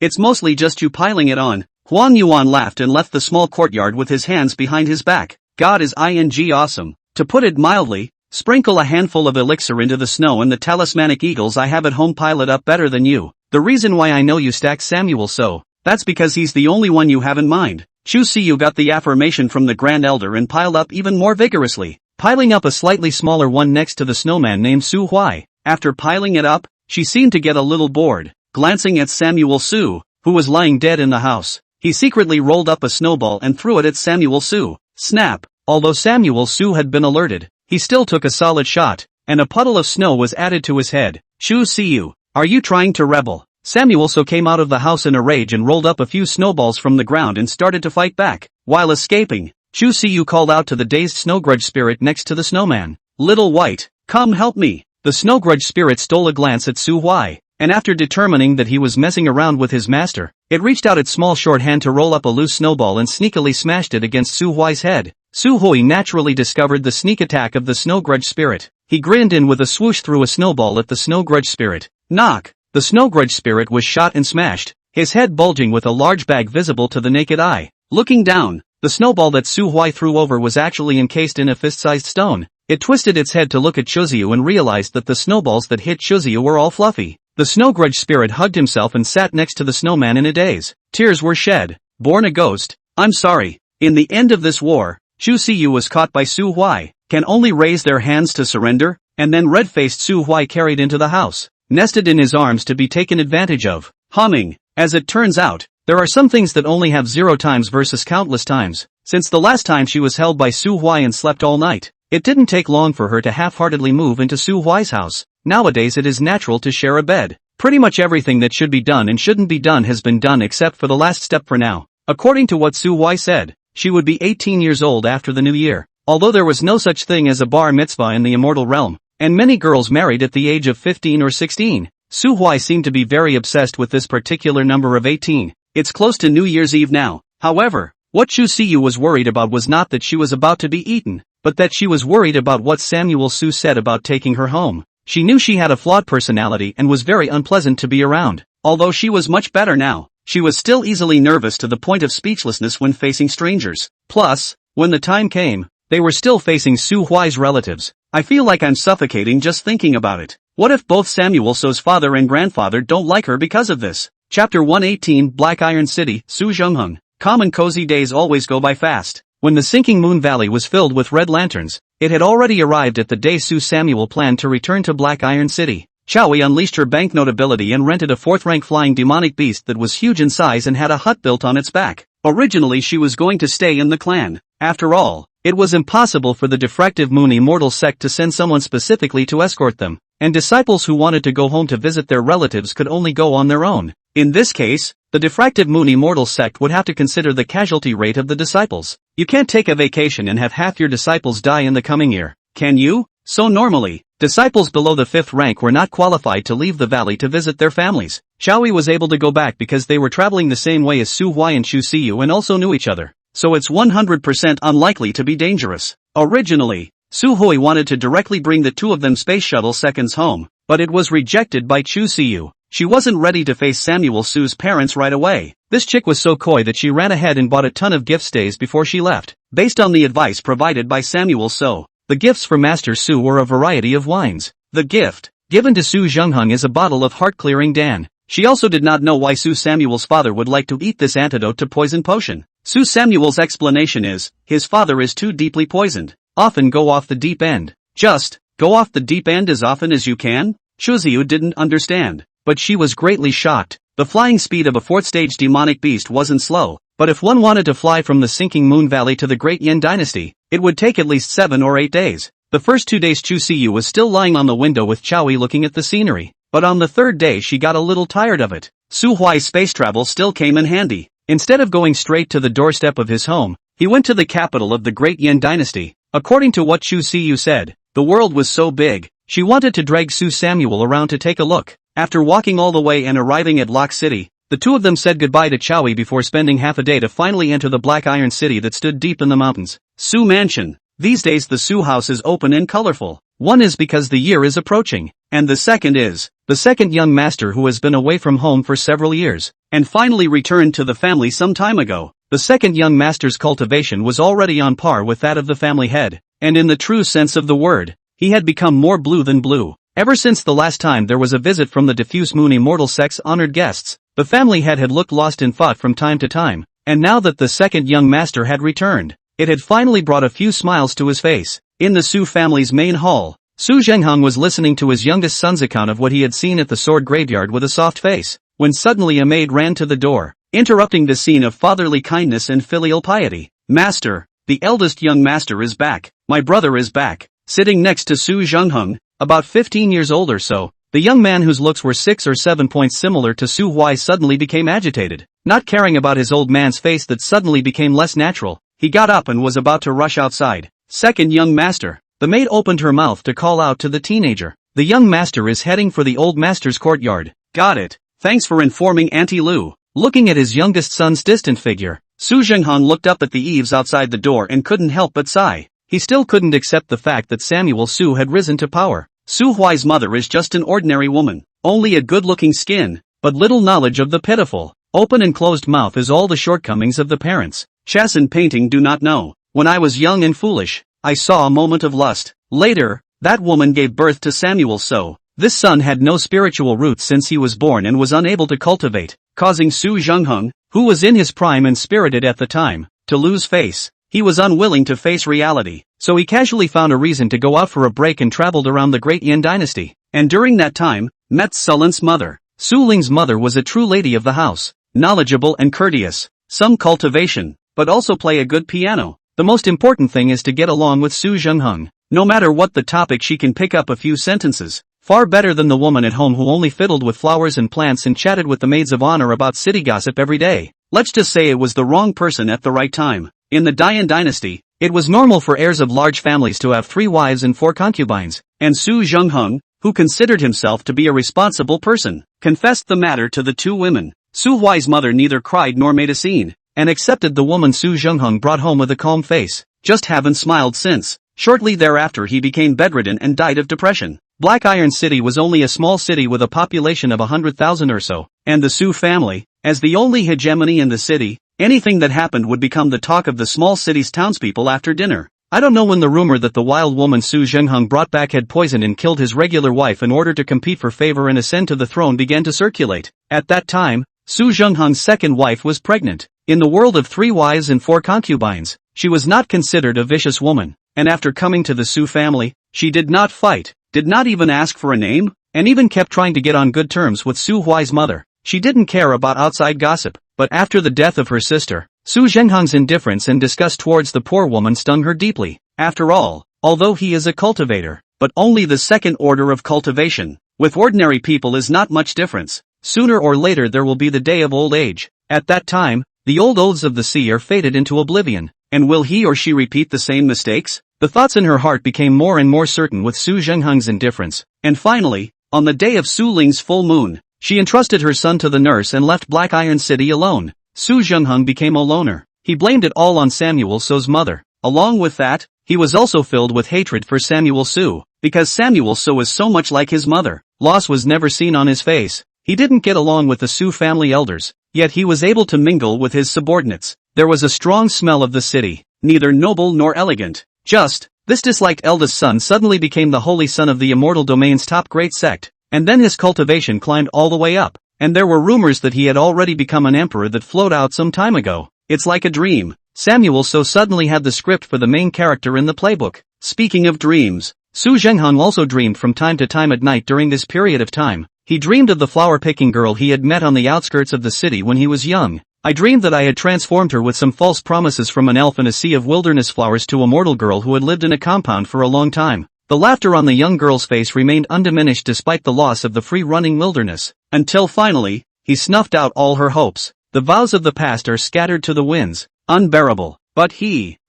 it's mostly just you piling it on. Huang Yuan laughed and left the small courtyard with his hands behind his back. God is awesome. To put it mildly, sprinkle a handful of elixir into the snow and the talismanic eagles I have at home pile it up better than you. The reason why I know you stack Samuel so, that's because he's the only one you have in mind. Chu Siyu got the affirmation from the Grand Elder and piled up even more vigorously, piling up a slightly smaller one next to the snowman named Su Huai. After piling it up, she seemed to get a little bored, glancing at Samuel Su, who was lying dead in the house. He secretly rolled up a snowball and threw it at Samuel Su. Snap! Although Samuel Su had been alerted, he still took a solid shot, and a puddle of snow was added to his head. Chu Siyu, are you trying to rebel? Samuel Su came out of the house in a rage and rolled up a few snowballs from the ground and started to fight back. While escaping, Chu Siyu called out to the dazed snow grudge spirit next to the snowman. Little White, come help me. The snow grudge spirit stole a glance at Su Huai, and after determining that he was messing around with his master, it reached out its small short hand to roll up a loose snowball and sneakily smashed it against Su Huai's head. Su Hui naturally discovered the sneak attack of the snow grudge spirit. He grinned and with a swoosh threw a snowball at the snow grudge spirit. Knock! The snow grudge spirit was shot and smashed, his head bulging with a large bag visible to the naked eye. Looking down, the snowball that Su Huai threw over was actually encased in a fist-sized stone. It twisted its head to look at Chuziu and realized that the snowballs that hit Chuziu were all fluffy. The snow grudge spirit hugged himself and sat next to the snowman in a daze. Tears were shed. Born a ghost. I'm sorry. In the end of this war, Chu Siyu was caught by Su Huai, can only raise their hands to surrender, and then red-faced Su Huai carried into the house, nested in his arms to be taken advantage of. Humming. As it turns out, there are some things that only have 0 times versus countless times. Since the last time she was held by Su Huai and slept all night, it didn't take long for her to half-heartedly move into Su Huai's house. Nowadays it is natural to share a bed. Pretty much everything that should be done and shouldn't be done has been done except for the last step for now. According to what Su Huai said, she would be 18 years old after the new year. Although there was no such thing as a bar mitzvah in the immortal realm, and many girls married at the age of 15 or 16, Su Huai seemed to be very obsessed with this particular number of 18. It's close to New Year's Eve now. However, what Chu Siyu was worried about was not that she was about to be eaten, but that she was worried about what Samuel Su said about taking her home. She knew she had a flawed personality and was very unpleasant to be around. Although she was much better now, she was still easily nervous to the point of speechlessness when facing strangers. Plus, when the time came, they were still facing Su Huai's relatives. I feel like I'm suffocating just thinking about it. What if both Samuel Su's father and grandfather don't like her because of this? Chapter 118 Black Iron City, Su Zhengheng. Calm and cozy days always go by fast. When the sinking moon valley was filled with red lanterns, it had already arrived at the day Su Samuel planned to return to Black Iron City. Chaui unleashed her banknote ability and rented a 4th-rank flying demonic beast that was huge in size and had a hut built on its back. Originally she was going to stay in the clan. After all, it was impossible for the Diffractive Moon Immortal Sect to send someone specifically to escort them, and disciples who wanted to go home to visit their relatives could only go on their own. In this case, the Diffractive Moon Immortal Sect would have to consider the casualty rate of the disciples. You can't take a vacation and have half your disciples die in the coming year, can you? So normally, disciples below the 5th rank were not qualified to leave the valley to visit their families. Xiaoyi was able to go back because they were traveling the same way as Su Huai and Chu Siyu and also knew each other. So it's 100% unlikely to be dangerous. Originally, Su Hui wanted to directly bring the two of them space shuttle seconds home, but it was rejected by Chu Siyu. She wasn't ready to face Samuel Su's parents right away. This chick was so coy that she ran ahead and bought a ton of gift stays before she left, based on the advice provided by Samuel Su. The gifts for Master Su were a variety of wines. The gift given to Su Zhengheng is a bottle of heart-clearing Dan. She also did not know why Su Samuel's father would like to eat this antidote to poison potion. Su Samuel's explanation is, his father is too deeply poisoned. Often go off the deep end. Just go off the deep end as often as you can? Shuziu didn't understand, but she was greatly shocked. The flying speed of a 4th-stage demonic beast wasn't slow, but if one wanted to fly from the sinking Moon Valley to the Great Yin Dynasty, it would take at least 7 or 8 days. The first 2 days Chu Siyu was still lying on the window with Chowi looking at the scenery, but on the 3rd day she got a little tired of it. Su Huai's space travel still came in handy. Instead of going straight to the doorstep of his home, he went to the capital of the Great Yin Dynasty. According to what Chu Siyu said, the world was so big, she wanted to drag Su Samuel around to take a look. After walking all the way and arriving at Lock City, the two of them said goodbye to Chowi before spending half a day to finally enter the Black Iron City that stood deep in the mountains. Su Mansion. These days the Su house is open and colorful. One is because the year is approaching, and the second is, the second young master who has been away from home for several years, and finally returned to the family some time ago. The second young master's cultivation was already on par with that of the family head, and in the true sense of the word, he had become more blue than blue. Ever since the last time there was a visit from the diffuse moon immortal sex honored guests, the family head had looked lost in thought from time to time, and now that the second young master had returned, it had finally brought a few smiles to his face. In the Su family's main hall, Su Zhengheng was listening to his youngest son's account of what he had seen at the sword graveyard with a soft face, when suddenly a maid ran to the door, interrupting the scene of fatherly kindness and filial piety. Master, the eldest young master is back. My brother is back. Sitting next to Su Zhengheng, about 15 years old or so, the young man whose looks were 6 or 7 points similar to Su Huai suddenly became agitated. Not caring about his old man's face that suddenly became less natural, he got up and was about to rush outside. Second young master. The maid opened her mouth to call out to the teenager. The young master is heading for the old master's courtyard. Got it. Thanks for informing Auntie Lu. Looking at his youngest son's distant figure, Su Zhengheng looked up at the eaves outside the door and couldn't help but sigh. He still couldn't accept the fact that Samuel Su had risen to power. Su Huai's mother is just an ordinary woman, only a good-looking skin, but little knowledge of the pitiful, open and closed mouth is all the shortcomings of the parents. Chess and painting do not know. When I was young and foolish, I saw a moment of lust. Later, that woman gave birth to Samuel Su. This son had no spiritual roots since he was born and was unable to cultivate, causing Su Zhengheng, who was in his prime and spirited at the time, to lose face. He was unwilling to face reality, so he casually found a reason to go out for a break and traveled around the Great Yin Dynasty. And during that time, met Sullen's mother. Su Ling's mother was a true lady of the house, knowledgeable and courteous, some cultivation, but also play a good piano. The most important thing is to get along with Su Zhengheng. No matter what the topic, she can pick up a few sentences, far better than the woman at home who only fiddled with flowers and plants and chatted with the maids of honor about city gossip every day. Let's just say it was the wrong person at the right time. In the Dian dynasty, it was normal for heirs of large families to have 3 wives and 4 concubines, and Su Zhengheng, who considered himself to be a responsible person, confessed the matter to the 2 women. Su Huai's mother neither cried nor made a scene, and accepted the woman Su Zhengheng brought home with a calm face. Just haven't smiled since. Shortly thereafter he became bedridden and died of depression. Black Iron City was only a small city with a population of 100,000 or so, and the Su family, as the only hegemony in the city, anything that happened would become the talk of the small city's townspeople after dinner. I don't know when the rumor that the wild woman Su Zhengheng brought back had poisoned and killed his regular wife in order to compete for favor and ascend to the throne began to circulate. At that time, Su Zhengheng's second wife was pregnant. In the world of 3 wives and 4 concubines, she was not considered a vicious woman, and after coming to the Su family, she did not fight, did not even ask for a name, and even kept trying to get on good terms with Su Huai's mother. She didn't care about outside gossip, but after the death of her sister, Su Zhengheng's indifference and disgust towards the poor woman stung her deeply. After all, although he is a cultivator, but only the second order of cultivation, with ordinary people is not much difference. Sooner or later there will be the day of old age. At that time, the old oaths of the sea are faded into oblivion, And will he or she repeat the same mistakes? The thoughts in her heart became more and more certain with Su Zhengheng's indifference. And finally, on the day of Su Ling's full moon, she entrusted her son to the nurse and left Black Iron City alone. Su Zhengheng became a loner. He blamed it all on Samuel Su's mother. Along with that, he was also filled with hatred for Samuel Su, because Samuel Su is so much like his mother. Loss was never seen on his face. He didn't get along with the Su family elders, yet he was able to mingle with his subordinates. There was a strong smell of the city, neither noble nor elegant. Just, this disliked eldest son suddenly became the holy son of the immortal domain's top great sect, and then his cultivation climbed all the way up, and there were rumors that he had already become an emperor that flowed out some time ago. It's like a dream. Samuel Su suddenly had the script for the main character in the playbook. Speaking of dreams, Su Zhengheng also dreamed from time to time at night during this period of time. He dreamed of the flower-picking girl he had met on the outskirts of the city when he was young. I dreamed that I had transformed her with some false promises from an elf and a sea of wilderness flowers to a mortal girl who had lived in a compound for a long time. The laughter on the young girl's face remained undiminished despite the loss of the free-running wilderness. Until finally, he snuffed out all her hopes. The vows of the past are scattered to the winds. Unbearable. But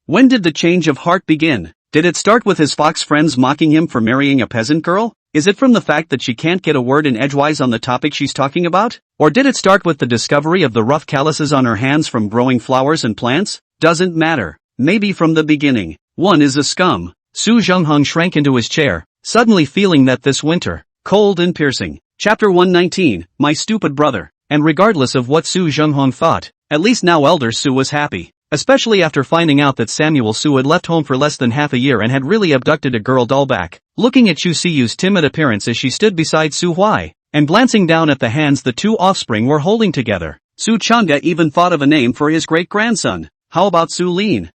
when did the change of heart begin? Did it start with his fox friends mocking him for marrying a peasant girl? Is it from the fact that she can't get a word in edgewise on the topic she's talking about? Or did it start with the discovery of the rough calluses on her hands from growing flowers and plants? Doesn't matter. Maybe from the beginning. One is a scum. Su Zhengheng shrank into his chair, suddenly feeling that this winter, cold and piercing. Chapter 119, My Stupid Brother. And regardless of what Su Zhengheng thought, at least now Elder Su was happy. Especially after finding out that Samuel Su had left home for less than half a year and had really abducted a girl doll back. Looking at Chu Siyu's timid appearance as she stood beside Su Huai, and glancing down at the hands the two offspring were holding together, Su Chang'e even thought of a name for his great-grandson. How about Su Lin?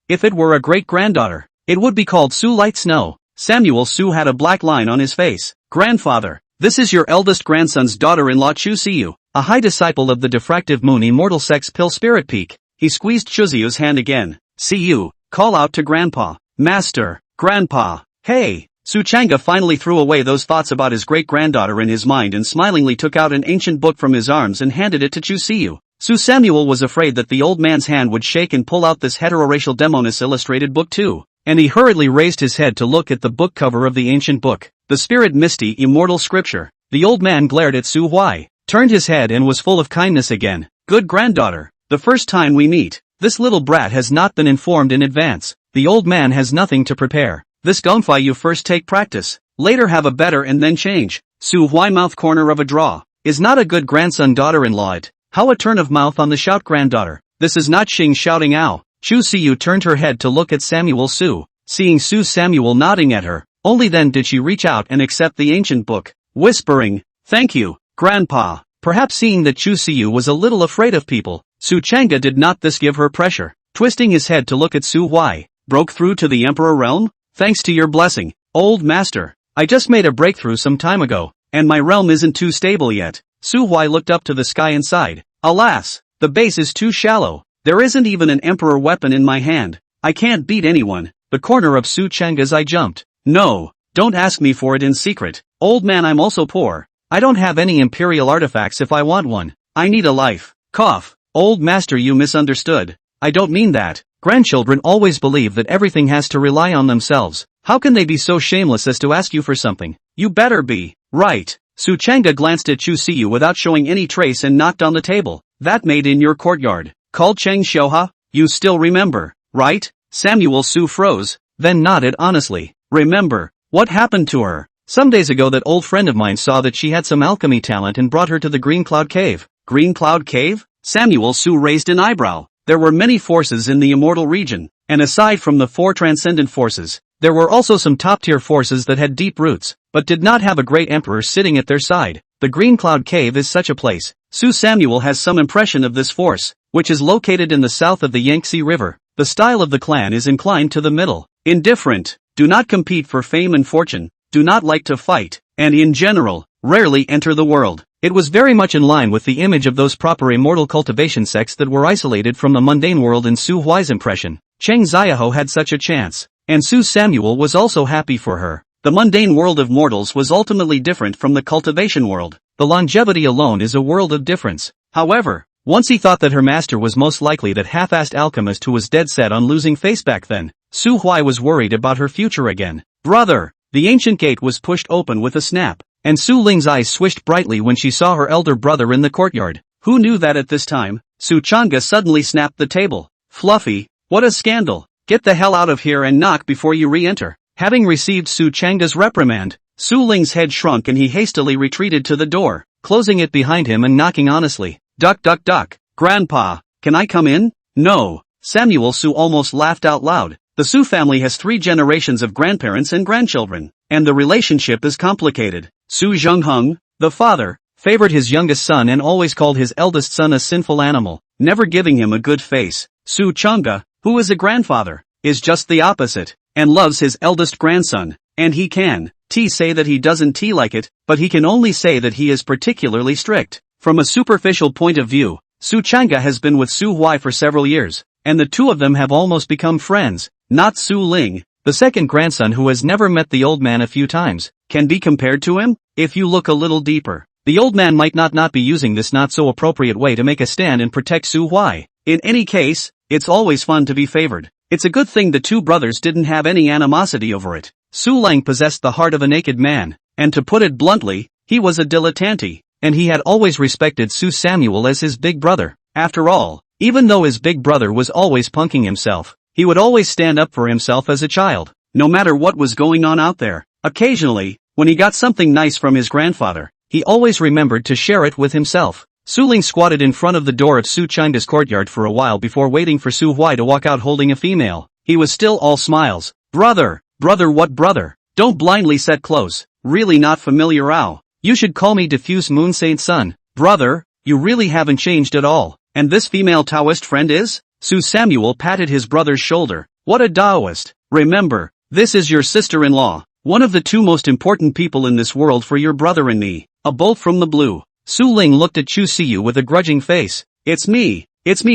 If it were a great-granddaughter, it would be called Su Light Snow. Samuel Su had a black line on his face. Grandfather, this is your eldest grandson's daughter-in-law Chu Siyu, a high disciple of the diffractive moon immortal sex pill spirit peak. He squeezed Chu Siyu's hand again. Siyu, call out to Grandpa. Master, Grandpa. Hey! Su Chang'e finally threw away those thoughts about his great-granddaughter in his mind and smilingly took out an ancient book from his arms and handed it to Chu Siyu. Su Samuel was afraid that the old man's hand would shake and pull out this heteroracial demoness illustrated book too, and he hurriedly raised his head to look at the book cover of the ancient book, the spirit misty immortal scripture. The old man glared at Su Huai, turned his head and was full of kindness again. Good granddaughter. The first time we meet, this little brat has not been informed in advance. The old man has nothing to prepare. This gongfei you first take practice, later have a better and then change. Su Huai mouth corner of a draw. Is not a good grandson daughter-in-law it. How a turn of mouth on the shout granddaughter. This is not Xing shouting ow. Chu Siyu turned her head to look at Samuel Su. Seeing Su Samuel nodding at her, only then did she reach out and accept the ancient book, whispering, Thank you, Grandpa. Perhaps seeing that Chu Siyu was a little afraid of people, Su Chang'e did not this give her pressure. Twisting his head to look at Su Huai, broke through to the Emperor realm? Thanks to your blessing, old master. I just made a breakthrough some time ago, and my realm isn't too stable yet. Su Huai looked up to the sky and sighed. Alas, the base is too shallow. There isn't even an emperor weapon in my hand. I can't beat anyone. The corner of Su Chang'e's eye jumped. No, don't ask me for it in secret. Old man, I'm also poor. I don't have any imperial artifacts if I want one. I need a life. Cough. Old master, you misunderstood. I don't mean that. Grandchildren always believe that everything has to rely on themselves. How can they be so shameless as to ask you for something? You better be. Right. Su Chang'e glanced at Chu Siyu without showing any trace and knocked on the table. That maid in your courtyard, called Cheng Xiuha? You still remember, right? Samuel Su froze, then nodded honestly. Remember. What happened to her? Some days ago that old friend of mine saw that she had some alchemy talent and brought her to the Green Cloud Cave. Green Cloud Cave? Samuel Su raised an eyebrow. There were many forces in the immortal region, and aside from the 4 transcendent forces, there were also some top-tier forces that had deep roots, but did not have a great emperor sitting at their side. The Green Cloud Cave is such a place. Su Samuel has some impression of this force, which is located in the south of the Yangtze River. The style of the clan is inclined to the middle. Indifferent, do not compete for fame and fortune, do not like to fight, and in general, rarely enter the world. It was very much in line with the image of those proper immortal cultivation sects that were isolated from the mundane world in Su Huai's impression. Cheng Xiaohou had such a chance, and Su Samuel was also happy for her. The mundane world of mortals was ultimately different from the cultivation world. The longevity alone is a world of difference. However, Once he thought that her master was most likely that half-assed alchemist who was dead set on losing face back then. Su Huai was worried about her future again. Brother! The ancient gate was pushed open with a snap, and Su Ling's eyes swished brightly when she saw her elder brother in the courtyard. Who knew that at this time, Su Chang'e suddenly snapped the table. Fluffy, what a scandal! Get the hell out of here and knock before you re-enter. Having received Su Chang'e's reprimand, Su Ling's head shrunk and he hastily retreated to the door, closing it behind him and knocking honestly. Duck duck duck. Grandpa, can I come in? No. Samuel Su almost laughed out loud. The Su family has 3 generations of grandparents and grandchildren, and the relationship is complicated. Su Zhengheng, the father, favored his youngest son and always called his eldest son a sinful animal, never giving him a good face. Su Chang'e, who is a grandfather, is just the opposite, and loves his eldest grandson, and he can say that he doesn't like it, but he can only say that he is particularly strict. From a superficial point of view, Su Chang'e has been with Su Huai for several years, and the two of them have almost become friends. Not Su Ling, the second grandson who has never met the old man a few times, can be compared to him. If you look a little deeper, the old man might not be using this not so appropriate way to make a stand and protect Su Huai. In any case, it's always fun to be favored. It's a good thing the two brothers didn't have any animosity over it. Su Lang possessed the heart of a naked man, and to put it bluntly, he was a dilettante, and he had always respected Su Samuel as his big brother. After all, even though his big brother was always punking himself, he would always stand up for himself as a child, no matter what was going on out there. Occasionally, when he got something nice from his grandfather, he always remembered to share it with himself. Su Ling squatted in front of the door of Su Chang'e's courtyard for a while before waiting for Su Huai to walk out holding a female. He was still all smiles. Brother! Brother what brother? Don't blindly set close. Really not familiar ow. You should call me diffuse moon saint son. Brother, you really haven't changed at all. And this female Taoist friend is? Su Samuel patted his brother's shoulder. What a Taoist. Remember, this is your sister-in-law. One of the 2 most important people in this world for your brother and me. A bolt from the blue. Su Ling looked at Chu Siyu with a grudging face. It's me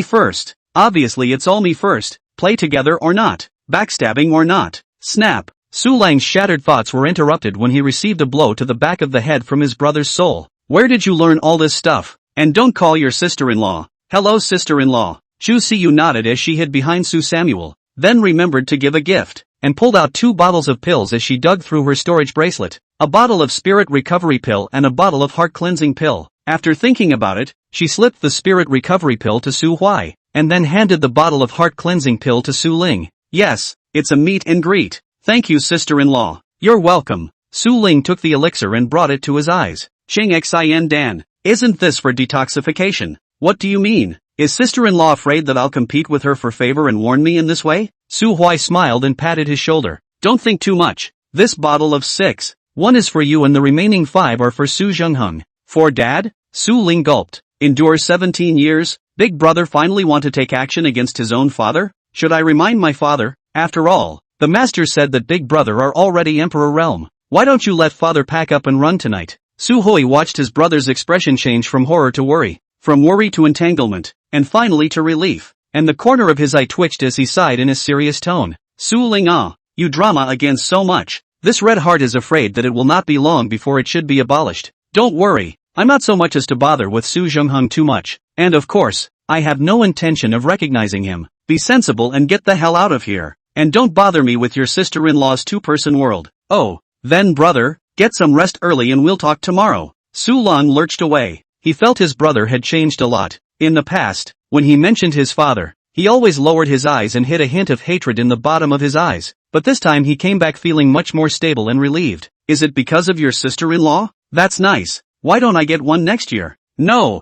first. Obviously it's all me first. Play together or not. Backstabbing or not. Snap. Su Lang's shattered thoughts were interrupted when he received a blow to the back of the head from his brother's soul. Where did you learn all this stuff? And don't call your sister-in-law. Hello sister-in-law. Chu Siyu nodded as she hid behind Su Samuel, then remembered to give a gift, and pulled out 2 bottles of pills as she dug through her storage bracelet. A bottle of spirit recovery pill and a bottle of heart cleansing pill. After thinking about it, she slipped the spirit recovery pill to Su Huai, and then handed the bottle of heart cleansing pill to Su Ling. Yes, it's a meet and greet. Thank you sister-in-law. You're welcome. Su Ling took the elixir and brought it to his eyes. Ching xin dan. Isn't this for detoxification? What do you mean? Is sister-in-law afraid that I'll compete with her for favor and warn me in this way? Su Huai smiled and patted his shoulder. Don't think too much. This bottle of 6. 1 is for you and the remaining 5 are for Su Zhengheng. For dad? Su Ling gulped. Endure 17 years? Big brother finally want to take action against his own father? Should I remind my father? After all, the master said that big brother are already emperor realm. Why don't you let father pack up and run tonight? Su Hui watched his brother's expression change from horror to worry, from worry to entanglement, and finally to relief, and the corner of his eye twitched as he sighed in a serious tone. Su Ling you drama again so much. This red heart is afraid that it will not be long before it should be abolished. Don't worry, I'm not so much as to bother with Su Zhengheng too much, and of course, I have no intention of recognizing him. Be sensible and get the hell out of here. And don't bother me with your sister-in-law's 2-person world. Oh, then brother, get some rest early and we'll talk tomorrow. Su Long lurched away. He felt his brother had changed a lot. In the past, when he mentioned his father, he always lowered his eyes and hid a hint of hatred in the bottom of his eyes. But this time he came back feeling much more stable and relieved. Is it because of your sister-in-law? That's nice. Why don't I get one next year? No.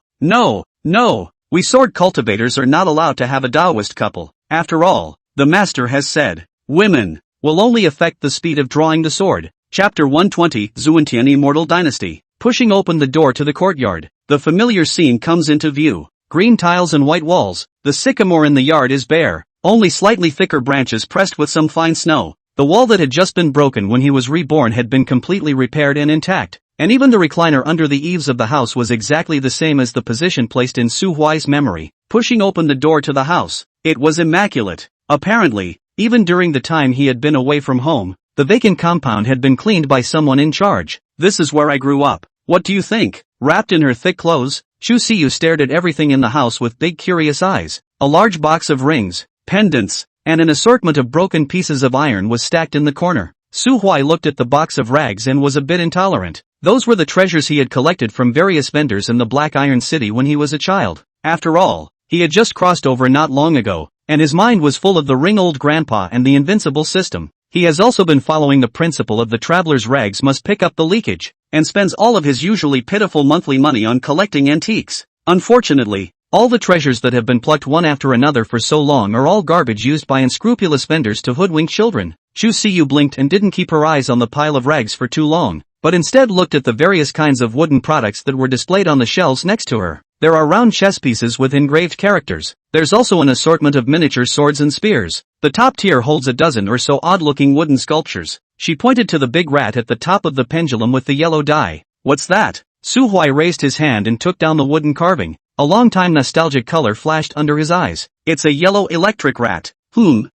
We sword cultivators are not allowed to have a Taoist couple. After all, the master has said, women will only affect the speed of drawing the sword. Chapter 120, Zuantian Immortal Dynasty. Pushing open the door to the courtyard, the familiar scene comes into view. Green tiles and white walls. The sycamore in the yard is bare, only slightly thicker branches pressed with some fine snow. The wall that had just been broken when he was reborn had been completely repaired and intact, and even the recliner under the eaves of the house was exactly the same as the position placed in Su Huai's memory. Pushing open the door to the house, it was immaculate. Apparently, even during the time he had been away from home, the vacant compound had been cleaned by someone in charge. This is where I grew up. What do you think? Wrapped in her thick clothes, Chu Siyu stared at everything in the house with big curious eyes. A large box of rings, pendants, and an assortment of broken pieces of iron was stacked in the corner. Su Huai looked at the box of rags and was a bit intolerant. Those were the treasures he had collected from various vendors in the Black Iron City when he was a child. After all, he had just crossed over not long ago, and his mind was full of the ring-old grandpa and the invincible system. He has also been following the principle of the traveler's rags must pick up the leakage, and spends all of his usually pitiful monthly money on collecting antiques. Unfortunately, all the treasures that have been plucked one after another for so long are all garbage used by unscrupulous vendors to hoodwink children. Chu Siyu blinked and didn't keep her eyes on the pile of rags for too long, but instead looked at the various kinds of wooden products that were displayed on the shelves next to her. There are round chess pieces with engraved characters. There's also an assortment of miniature swords and spears. The top tier holds a dozen or so odd-looking wooden sculptures. She pointed to the big rat at the top of the pendulum with the yellow die. What's that? Su Huai raised his hand and took down the wooden carving. A long-time nostalgic color flashed under his eyes. It's a yellow electric rat.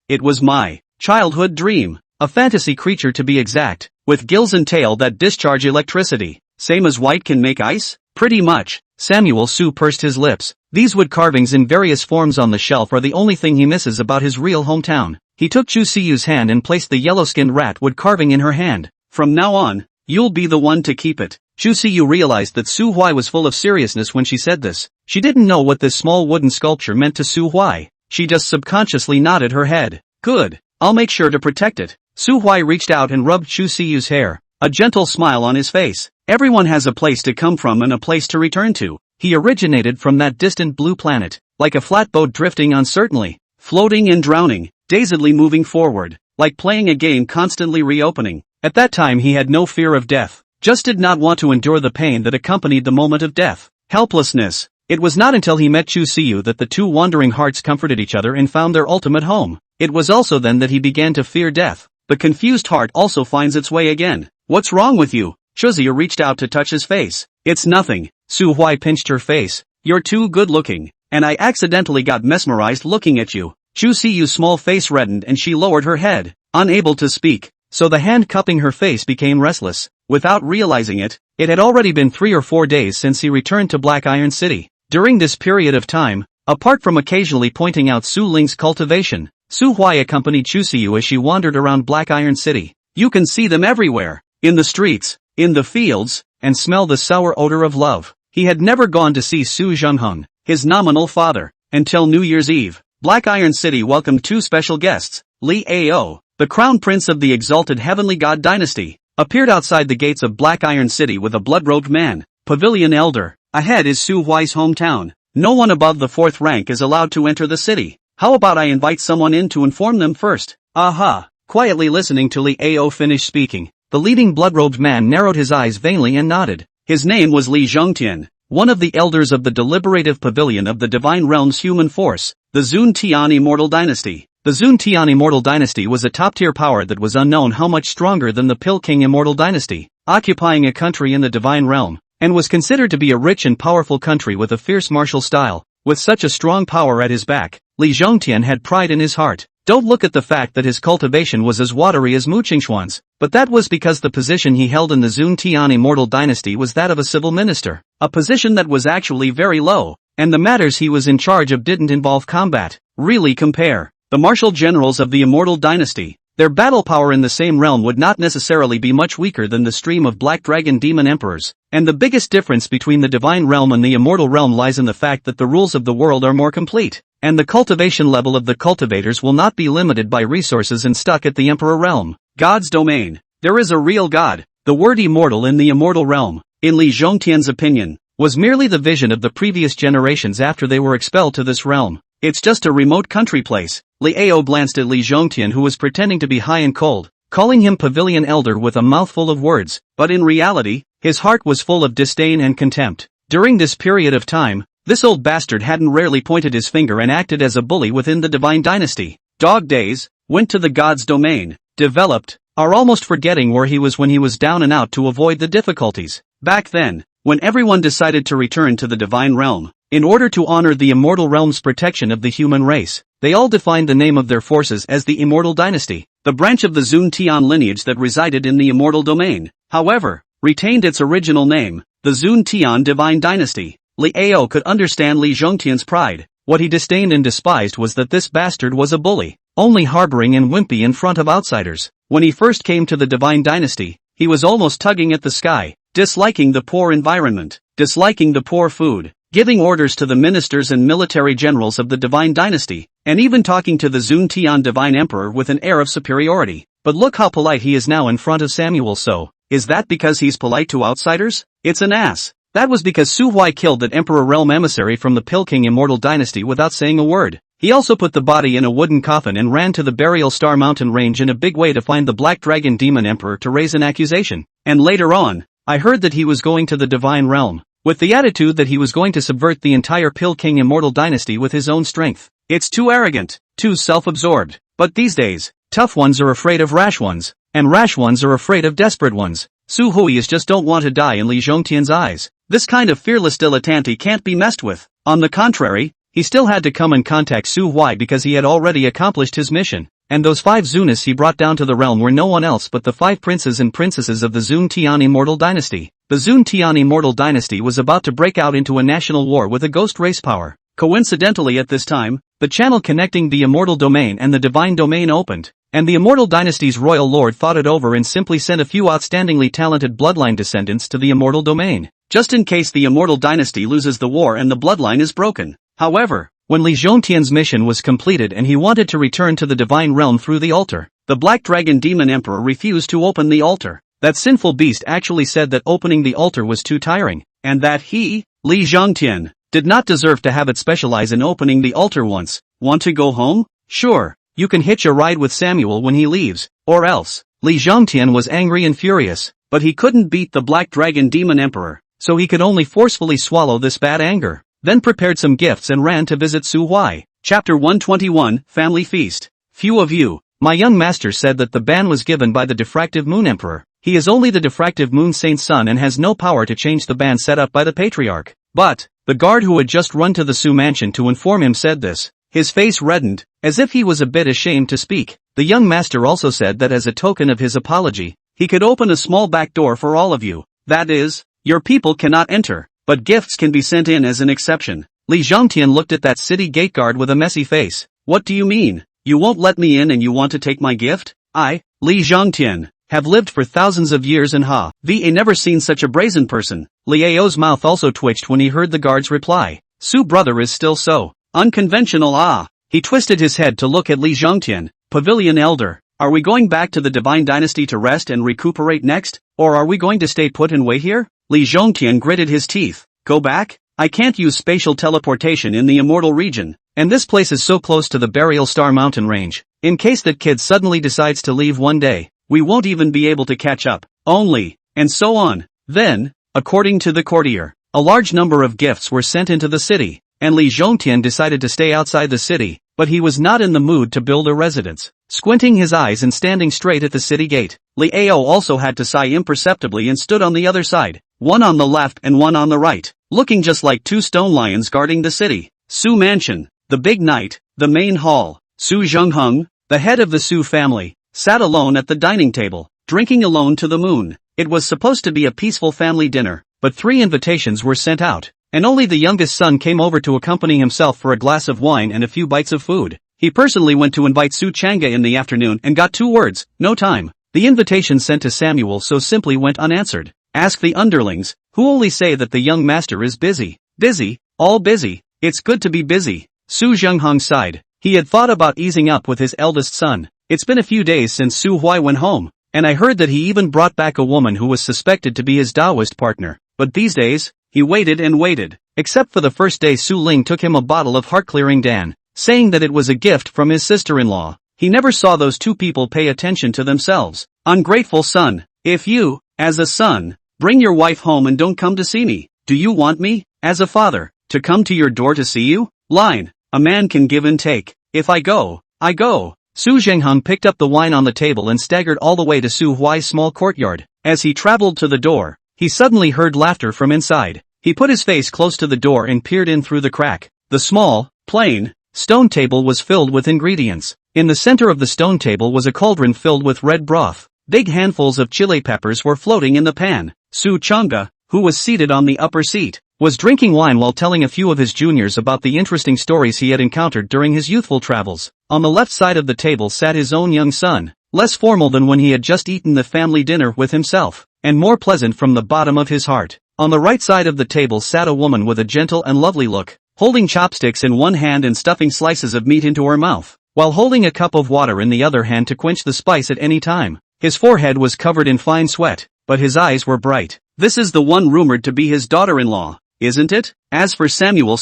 It was my childhood dream. A fantasy creature to be exact, with gills and tail that discharge electricity. Same as white can make ice? Pretty much. Samuel Su pursed his lips. These wood carvings in various forms on the shelf are the only thing he misses about his real hometown. He took Chu Siyu's hand and placed the yellow-skinned rat wood carving in her hand. From now on, you'll be the one to keep it. Chu Siyu realized that Su Huai was full of seriousness when she said this. She didn't know what this small wooden sculpture meant to Su Huai. She just subconsciously nodded her head. Good. I'll make sure to protect it. Su Huai reached out and rubbed Chu Siyu's hair, a gentle smile on his face. Everyone has a place to come from and a place to return to. He originated from that distant blue planet, like a flatboat drifting uncertainly, floating and drowning, dazedly moving forward, like playing a game constantly reopening. At that time he had no fear of death, just did not want to endure the pain that accompanied the moment of death. Helplessness. It was not until he met Chu Siyu that the two wandering hearts comforted each other and found their ultimate home. It was also then that he began to fear death. The confused heart also finds its way again. What's wrong with you? Chuziya reached out to touch his face. It's nothing. Su Huai pinched her face. You're too good looking, and I accidentally got mesmerized looking at you. Chu Siyu's small face reddened and she lowered her head, unable to speak, so the hand cupping her face became restless. Without realizing it, it had already been 3 or 4 days since he returned to Black Iron City. During this period of time, apart from occasionally pointing out Su Ling's cultivation, Su Huai accompanied Chu Siyu as she wandered around Black Iron City. You can see them everywhere, in the streets, in the fields, and smell the sour odor of love. He had never gone to see Su Zhengheng, his nominal father, until New Year's Eve. Black Iron City welcomed 2 special guests. Li Ao, the crown prince of the exalted heavenly god dynasty, appeared outside the gates of Black Iron City with a blood-robed man. Pavilion Elder. Ahead is Su Huai's hometown. No one above the 4th rank is allowed to enter the city. How about I invite someone in to inform them first? Aha. Quietly listening to Li Ao finish speaking, the leading blood-robed man narrowed his eyes vainly and nodded. His name was Li Zhongtian, one of the elders of the deliberative pavilion of the Divine Realm's human force, the Zun Tian Immortal Dynasty. The Zun Tian Immortal Dynasty was a top-tier power that was unknown how much stronger than the Pil King Immortal Dynasty, occupying a country in the Divine Realm, and was considered to be a rich and powerful country with a fierce martial style. With such a strong power at his back, Li Zhongtian had pride in his heart. Don't look at the fact that his cultivation was as watery as Mu Qingxuan's, but that was because the position he held in the Zun Tian Immortal Dynasty was that of a civil minister, a position that was actually very low, and the matters he was in charge of didn't involve combat. Really compare the martial generals of the Immortal Dynasty. Their battle power in the same realm would not necessarily be much weaker than the stream of Black Dragon Demon Emperors, and the biggest difference between the Divine Realm and the Immortal Realm lies in the fact that the rules of the world are more complete, and the cultivation level of the cultivators will not be limited by resources and stuck at the Emperor Realm. God's domain. There is a real God. The word immortal in the Immortal Realm, in Li Zhongtian's opinion, was merely the vision of the previous generations after they were expelled to this realm. It's just a remote country place. Li Ao glanced at Li Zhongtian, who was pretending to be high and cold, calling him Pavilion Elder with a mouthful of words, but in reality, his heart was full of disdain and contempt. During this period of time, this old bastard hadn't rarely pointed his finger and acted as a bully within the Divine Dynasty. Dog days, went to the God's domain, developed, are almost forgetting where he was when he was down and out to avoid the difficulties. Back then, when everyone decided to return to the Divine Realm, in order to honor the Immortal Realm's protection of the human race, they all defined the name of their forces as the Immortal Dynasty, the branch of the Zun Tian lineage that resided in the Immortal Domain. However, retained its original name, the Zun Tian divine dynasty. Li Ao could understand Li Zhongtian's pride. What he disdained and despised was that this bastard was a bully, only harboring and wimpy in front of outsiders. When he first came to the divine dynasty, he was almost tugging at the sky, disliking the poor environment, disliking the poor food, giving orders to the ministers and military generals of the divine dynasty, and even talking to the Zun Tian divine emperor with an air of superiority. But look how polite he is now in front of Samuel. So, is that because he's polite to outsiders? It's an ass. That was because Su Huai killed that Emperor Realm emissary from the Pilking Immortal Dynasty without saying a word. He also put the body in a wooden coffin and ran to the Burial Star Mountain range in a big way to find the Black Dragon Demon Emperor to raise an accusation. And later on, I heard that he was going to the Divine Realm, with the attitude that he was going to subvert the entire Pilking Immortal Dynasty with his own strength. It's too arrogant, too self-absorbed. But these days, tough ones are afraid of rash ones, and rash ones are afraid of desperate ones. Su Hui is just don't want to die in Li Zhongtian's eyes. This kind of fearless dilettante can't be messed with. On the contrary, he still had to come and contact Su Huai because he had already accomplished his mission. And those 5 Zunis he brought down to the realm were no one else but the 5 princes and princesses of the Zun Tian Immortal Dynasty. The Zun Tian Immortal Dynasty was about to break out into a national war with a ghost race power. Coincidentally at this time, the channel connecting the Immortal Domain and the Divine Domain opened, and the Immortal Dynasty's royal lord thought it over and simply sent a few outstandingly talented bloodline descendants to the Immortal Domain, just in case the Immortal Dynasty loses the war and the bloodline is broken. However, when Li Zhongtian's mission was completed and he wanted to return to the Divine Realm through the altar, the Black Dragon Demon Emperor refused to open the altar. That sinful beast actually said that opening the altar was too tiring, and that he, Li Zhongtian, did not deserve to have it specialize in opening the altar once. Want to go home? Sure, you can hitch a ride with Samuel when he leaves, or else. Li Zhongtian was angry and furious, but he couldn't beat the Black Dragon Demon Emperor, so he could only forcefully swallow this bad anger, then prepared some gifts and ran to visit Su Huai. Chapter 121, Family Feast. Few of you, my young master said that the ban was given by the Diffractive Moon Emperor. He is only the Diffractive Moon Saint's son and has no power to change the ban set up by the Patriarch. But, the guard who had just run to the Su mansion to inform him said this. His face reddened, as if he was a bit ashamed to speak. The young master also said that as a token of his apology, he could open a small back door for all of you. That is, your people cannot enter, but gifts can be sent in as an exception. Li Zhongtian looked at that city gate guard with a messy face. What do you mean? You won't let me in and you want to take my gift? I, Li Zhongtian, have lived for thousands of years and never seen such a brazen person. Li Ao's mouth also twitched when he heard the guard's reply. Su brother is still so unconventional. He twisted his head to look at Li Zhongtian. Pavilion Elder, are we going back to the Divine Dynasty to rest and recuperate next, or are we going to stay put and wait here? Li Zhongtian gritted his teeth. Go back? I can't use spatial teleportation in the Immortal region, and this place is so close to the Burial Star Mountain range. In case that kid suddenly decides to leave one day, we won't even be able to catch up. Only, and so on. Then, according to the courtier, a large number of gifts were sent into the city, and Li Zhongtian decided to stay outside the city, but he was not in the mood to build a residence. Squinting his eyes and standing straight at the city gate, Li Ao also had to sigh imperceptibly and stood on the other side, one on the left and one on the right, looking just like 2 stone lions guarding the city. Su Mansion, the big knight, the main hall. Su Zhengheng, the head of the Su family, sat alone at the dining table, drinking alone to the moon. It was supposed to be a peaceful family dinner, but 3 invitations were sent out, and only the youngest son came over to accompany himself for a glass of wine and a few bites of food. He personally went to invite Su Chang'e in the afternoon and got 2 words, no time. The invitation sent to Samuel so simply went unanswered. Ask the underlings, who only say that the young master is busy. Busy, all busy. It's good to be busy. Su Zhengheng sighed. He had thought about easing up with his eldest son. It's been a few days since Su Huai went home, and I heard that he even brought back a woman who was suspected to be his Taoist partner. But these days, he waited and waited. Except for the first day Su Ling took him a bottle of heart-clearing Dan, saying that it was a gift from his sister-in-law. He never saw those 2 people pay attention to themselves. Ungrateful son. If you, as a son, bring your wife home and don't come to see me, do you want me, as a father, to come to your door to see you? Line. A man can give and take. If I go, I go. Su Zhengheng picked up the wine on the table and staggered all the way to Su Huai's small courtyard. As he traveled to the door, he suddenly heard laughter from inside. He put his face close to the door and peered in through the crack. The small, plain, stone table was filled with ingredients. In the center of the stone table was a cauldron filled with red broth. Big handfuls of chili peppers were floating in the pan. Su Chang'e, who was seated on the upper seat, was drinking wine while telling a few of his juniors about the interesting stories he had encountered during his youthful travels. On the left side of the table sat his own young son, less formal than when he had just eaten the family dinner with himself, and more pleasant from the bottom of his heart. On the right side of the table sat a woman with a gentle and lovely look, holding chopsticks in one hand and stuffing slices of meat into her mouth, while holding a cup of water in the other hand to quench the spice at any time. His forehead was covered in fine sweat, but his eyes were bright. This is the one rumored to be his daughter-in-law, isn't it? As for Samuel,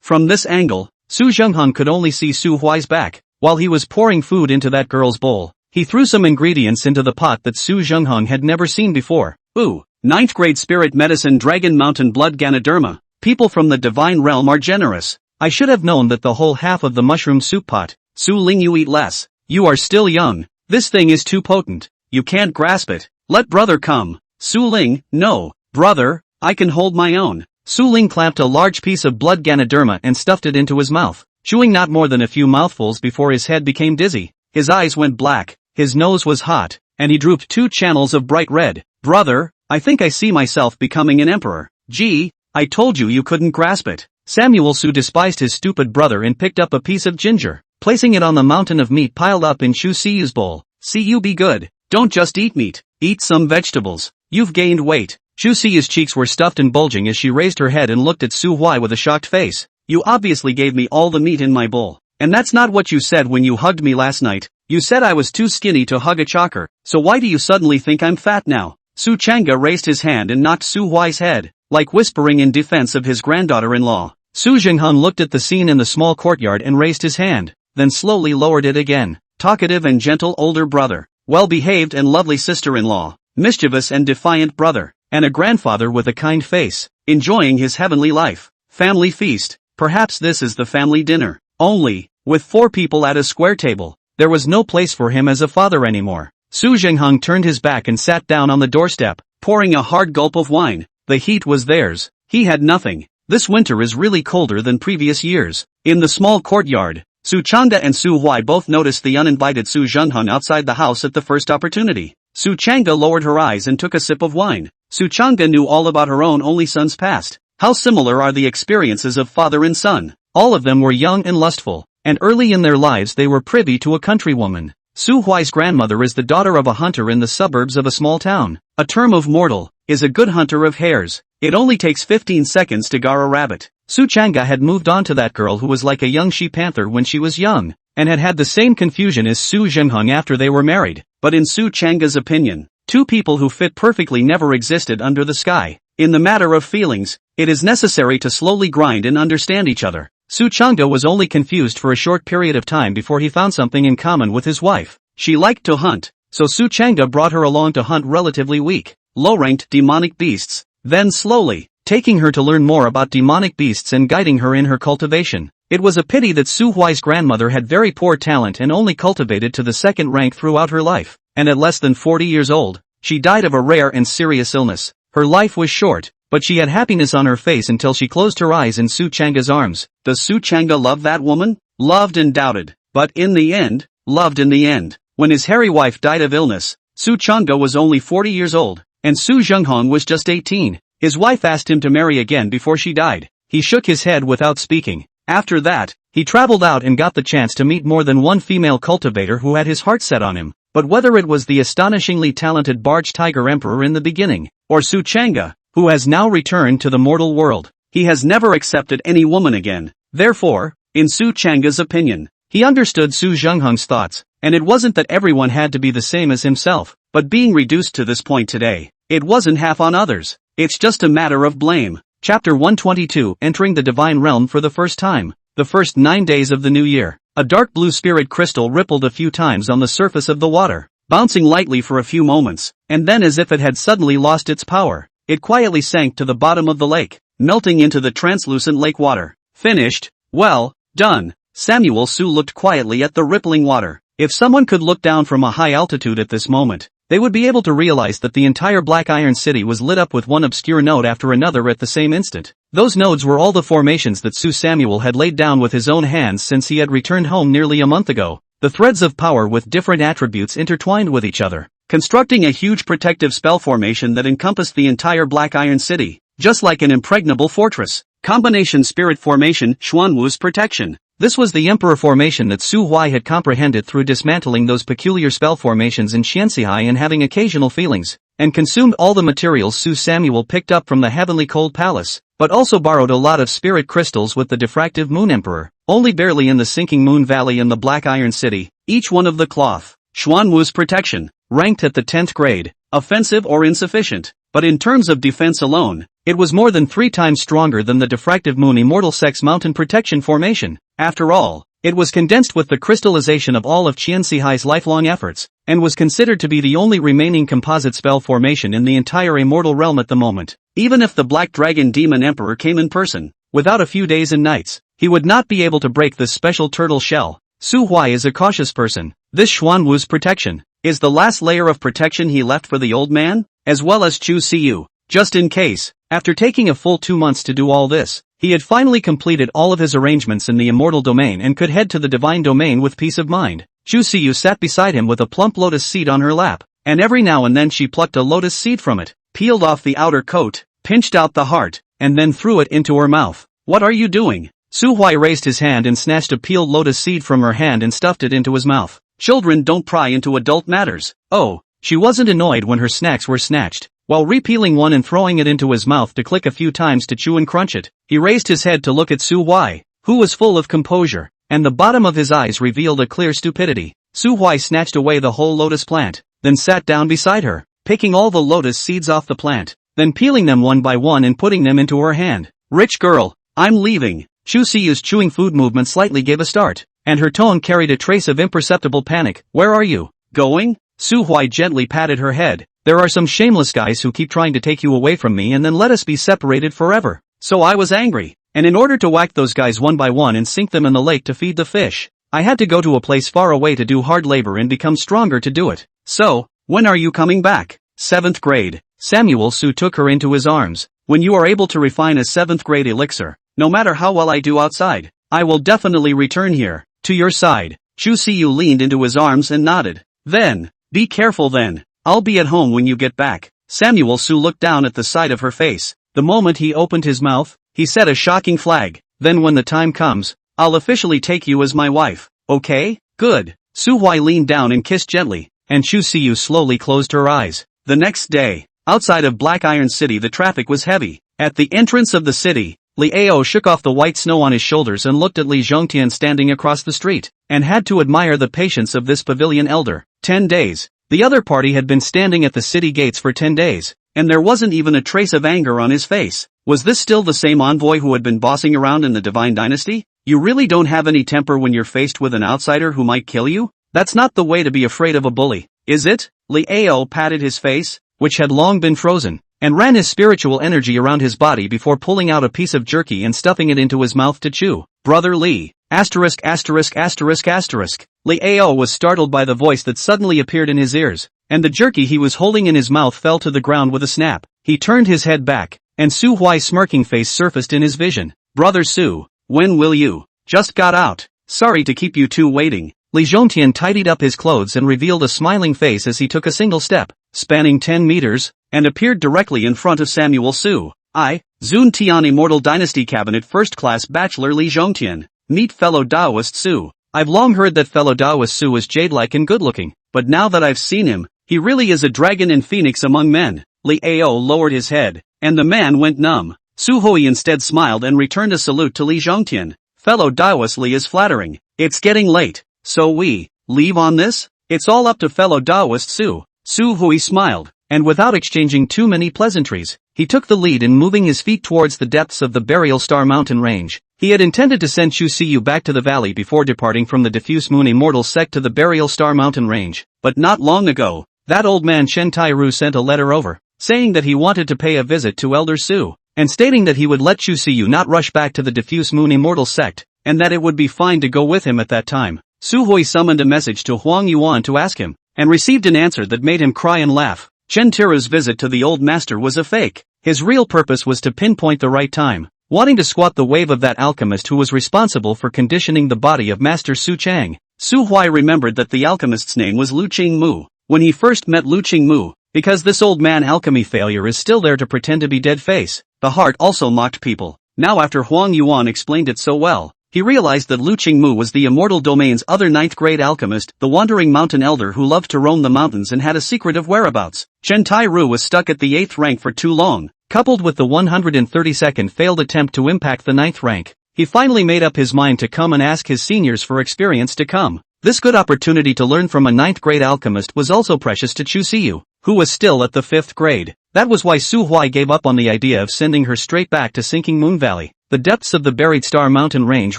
from this angle, Su Zhenghong could only see Su Huai's back. While he was pouring food into that girl's bowl, he threw some ingredients into the pot that Su Zhenghong had never seen before. Ooh, 9th grade spirit medicine dragon mountain blood Ganoderma. People from the divine realm are generous. I should have known that the whole half of the mushroom soup pot. Su Ling, you eat less. You are still young. This thing is too potent. You can't grasp it. Let brother come. Su Ling, no, brother, I can hold my own. Su Ling clamped a large piece of blood Ganoderma and stuffed it into his mouth, chewing not more than a few mouthfuls before his head became dizzy. His eyes went black, his nose was hot, and he drooped 2 channels of bright red. Brother, I think I see myself becoming an emperor. Gee, I told you couldn't grasp it. Samuel Su despised his stupid brother and picked up a piece of ginger, placing it on the mountain of meat piled up in Chu Siyu's bowl. See, you be good. Don't just eat meat. Eat some vegetables. You've gained weight. Chu Siyu's cheeks were stuffed and bulging as she raised her head and looked at Su Huai with a shocked face. You obviously gave me all the meat in my bowl. And that's not what you said when you hugged me last night. You said I was too skinny to hug a chocker. So why do you suddenly think I'm fat now? Su Chang'e raised his hand and knocked Su Huai's head, like whispering in defense of his granddaughter-in-law. Su Zhenghong looked at the scene in the small courtyard and raised his hand, then slowly lowered it again. Talkative and gentle older brother, well-behaved and lovely sister-in-law, mischievous and defiant brother, and a grandfather with a kind face, enjoying his heavenly life. Family feast. Perhaps this is the family dinner. Only, with 4 people at a square table, there was no place for him as a father anymore. Su Zhenghong turned his back and sat down on the doorstep, pouring a hard gulp of wine. The heat was theirs. He had nothing. This winter is really colder than previous years. In the small courtyard, Su Chang'e and Su Huai both noticed the uninvited Su Zhenghong outside the house at the first opportunity. Su Chang'e lowered her eyes and took a sip of wine. Su Chang'e knew all about her own only son's past. How similar are the experiences of father and son? All of them were young and lustful, and early in their lives they were privy to a countrywoman. Su Huai's grandmother is the daughter of a hunter in the suburbs of a small town. A term of mortal is a good hunter of hares. It only takes 15 seconds to gar a rabbit. Su Chang'e had moved on to that girl who was like a young she-panther when she was young, and had had the same confusion as Su Zhenghong after they were married. But in Su Chang'e's opinion, 2 people who fit perfectly never existed under the sky. In the matter of feelings, it is necessary to slowly grind and understand each other. Su Chang'e was only confused for a short period of time before he found something in common with his wife. She liked to hunt, so Su Chang'e brought her along to hunt relatively weak, low-ranked demonic beasts. Then slowly, taking her to learn more about demonic beasts and guiding her in her cultivation. It was a pity that Su Huai's grandmother had very poor talent and only cultivated to the 2nd rank throughout her life, and at less than 40 years old, she died of a rare and serious illness. Her life was short, but she had happiness on her face until she closed her eyes in Su Chang'e's arms. Does Su Chang'e love that woman? Loved and doubted, but in the end, loved in the end. When his hairy wife died of illness, Su Chang'e was only 40 years old, and Su Zhenghong was just 18. His wife asked him to marry again before she died. He shook his head without speaking. After that, he traveled out and got the chance to meet more than one female cultivator who had his heart set on him. But whether it was the astonishingly talented Barge Tiger Emperor in the beginning, or Su Chang'e, who has now returned to the mortal world, he has never accepted any woman again. Therefore, in Su Chang'e's opinion, he understood Su Zhenghong's thoughts, and it wasn't that everyone had to be the same as himself, but being reduced to this point today, it wasn't half on others. It's just a matter of blame. Chapter 122, Entering the Divine Realm for the first time. The first 9 days of the new year. A dark blue spirit crystal rippled a few times on the surface of the water, bouncing lightly for a few moments, and then as if it had suddenly lost its power, it quietly sank to the bottom of the lake, melting into the translucent lake water. Finished? Well, done. Samuel Su looked quietly at the rippling water. If someone could look down from a high altitude at this moment, they would be able to realize that the entire Black Iron City was lit up with one obscure node after another at the same instant. Those nodes were all the formations that Su Samuel had laid down with his own hands since he had returned home nearly a month ago, the threads of power with different attributes intertwined with each other. constructing a huge protective spell formation that encompassed the entire Black Iron City, just like an impregnable fortress. Combination Spirit Formation, Xuanwu's Protection. This was the Emperor formation that Su Huai had comprehended through dismantling those peculiar spell formations in Xianxihai and having occasional feelings, and consumed all the materials Su Samuel picked up from the Heavenly Cold Palace, but also borrowed a lot of spirit crystals with the diffractive Moon Emperor, only barely in the sinking Moon Valley in the Black Iron City, each one of the cloth. Xuanwu's Protection, ranked at the 10th grade, offensive or insufficient, but in terms of defense alone, it was more than 3 times stronger than the diffractive Moon Immortal Sex Mountain Protection formation. After all, it was condensed with the crystallization of all of Qianxihai's lifelong efforts, and was considered to be the only remaining composite spell formation in the entire immortal realm at the moment. Even if the Black Dragon Demon Emperor came in person, without a few days and nights, he would not be able to break this special turtle shell. Su Huai is a cautious person. This Xuanwu's Protection is the last layer of protection he left for the old man, as well as Chu Siyu, just in case. After taking a full 2 months to do all this, he had finally completed all of his arrangements in the immortal domain and could head to the divine domain with peace of mind. Chu Siyu sat beside him with a plump lotus seed on her lap, and every now and then she plucked a lotus seed from it, peeled off the outer coat, pinched out the heart, and then threw it into her mouth. "What are you doing?" Su Huai raised his hand and snatched a peeled lotus seed from her hand and stuffed it into his mouth. Children don't pry into adult matters. Oh, she wasn't annoyed when her snacks were snatched. While repealing one and throwing it into his mouth to click a few times to chew and crunch it, he raised his head to look at Su Huai, who was full of composure, and the bottom of his eyes revealed a clear stupidity. Su Huai snatched away the whole lotus plant, then sat down beside her, picking all the lotus seeds off the plant, then peeling them one by one and putting them into her hand. "Rich girl, I'm leaving." Chu Siyu's chewing food movement slightly gave a start, and her tone carried a trace of imperceptible panic. "Where are you going?" Su Huai gently patted her head. "There are some shameless guys who keep trying to take you away from me and then let us be separated forever." So I was angry, and in order to whack those guys one by one and sink them in the lake to feed the fish, I had to go to a place far away to do hard labor and become stronger to do it. "So, when are you coming back?" 7th grade. Samuel Su took her into his arms. "When you are able to refine a 7th grade elixir, no matter how well I do outside, I will definitely return here, to your side." Chu Siyu leaned into his arms and nodded. "Then, be careful then. I'll be at home when you get back." Samuel Su looked down at the side of her face. The moment he opened his mouth, he said a shocking flag. "Then when the time comes, I'll officially take you as my wife. Okay? Good." Su Huai leaned down and kissed gently, and Chu Siyu slowly closed her eyes. The next day, outside of Black Iron City the traffic was heavy. At the entrance of the city, Li Ao shook off the white snow on his shoulders and looked at Li Zhongtian standing across the street, and had to admire the patience of this pavilion elder. 10 days. The other party had been standing at the city gates for 10 days, and there wasn't even a trace of anger on his face. Was this still the same envoy who had been bossing around in the Divine Dynasty? You really don't have any temper when you're faced with an outsider who might kill you? That's not the way to be afraid of a bully, is it? Li Ao patted his face, which had long been frozen, and ran his spiritual energy around his body before pulling out a piece of jerky and stuffing it into his mouth to chew. "Brother Li, asterisk asterisk asterisk asterisk." Li Ao was startled by the voice that suddenly appeared in his ears, and the jerky he was holding in his mouth fell to the ground with a snap. He turned his head back, and Su Huai's smirking face surfaced in his vision. "Brother Su, when will you?" "Just got out. Sorry to keep you two waiting." Li Zhongtian tidied up his clothes and revealed a smiling face as he took a single step, spanning 10 meters, and appeared directly in front of Samuel Su. "I, Zun Tian Immortal Dynasty Cabinet First Class Bachelor Li Zhongtian. Meet fellow Taoist Su." I've long heard that fellow Taoist Su was jade-like and good-looking, but now that I've seen him, he really is a dragon and phoenix among men. Li Ao lowered his head, and the man went numb. Su Hui instead smiled and returned a salute to Li Zhongtian. "Fellow Taoist Li is flattering. It's getting late, so we leave on this? It's all up to fellow Taoist Su." Su Hui smiled, and without exchanging too many pleasantries, he took the lead in moving his feet towards the depths of the Burial Star Mountain range. He had intended to send Chu Siyu back to the valley before departing from the Diffuse Moon Immortal sect to the Burial Star Mountain range, but not long ago, that old man Shen Tairu sent a letter over, saying that he wanted to pay a visit to Elder Su, and stating that he would let Chu Siyu not rush back to the Diffuse Moon Immortal sect, and that it would be fine to go with him at that time. Su Hui summoned a message to Huang Yuan to ask him, and received an answer that made him cry and laugh. Chen Tiru's visit to the old master was a fake. His real purpose was to pinpoint the right time, wanting to squat the wave of that alchemist who was responsible for conditioning the body of Master Su Chang. Su Hui remembered that the alchemist's name was Lu Qing Mu, when he first met Lu Qingmu, because this old man alchemy failure is still there to pretend to be dead face. The heart also mocked people. Now after Huang Yuan explained it so well, he realized that Lu Qingmu was the immortal domain's other 9th grade alchemist, the wandering mountain elder who loved to roam the mountains and had a secret of whereabouts. Chen Tairu was stuck at the 8th rank for too long, coupled with the 132nd failed attempt to impact the 9th rank. He finally made up his mind to come and ask his seniors for experience to come. This good opportunity to learn from a 9th grade alchemist was also precious to Chu Siyu, who was still at the 5th grade. That was why Su Huai gave up on the idea of sending her straight back to Sinking Moon Valley. The depths of the buried Star Mountain range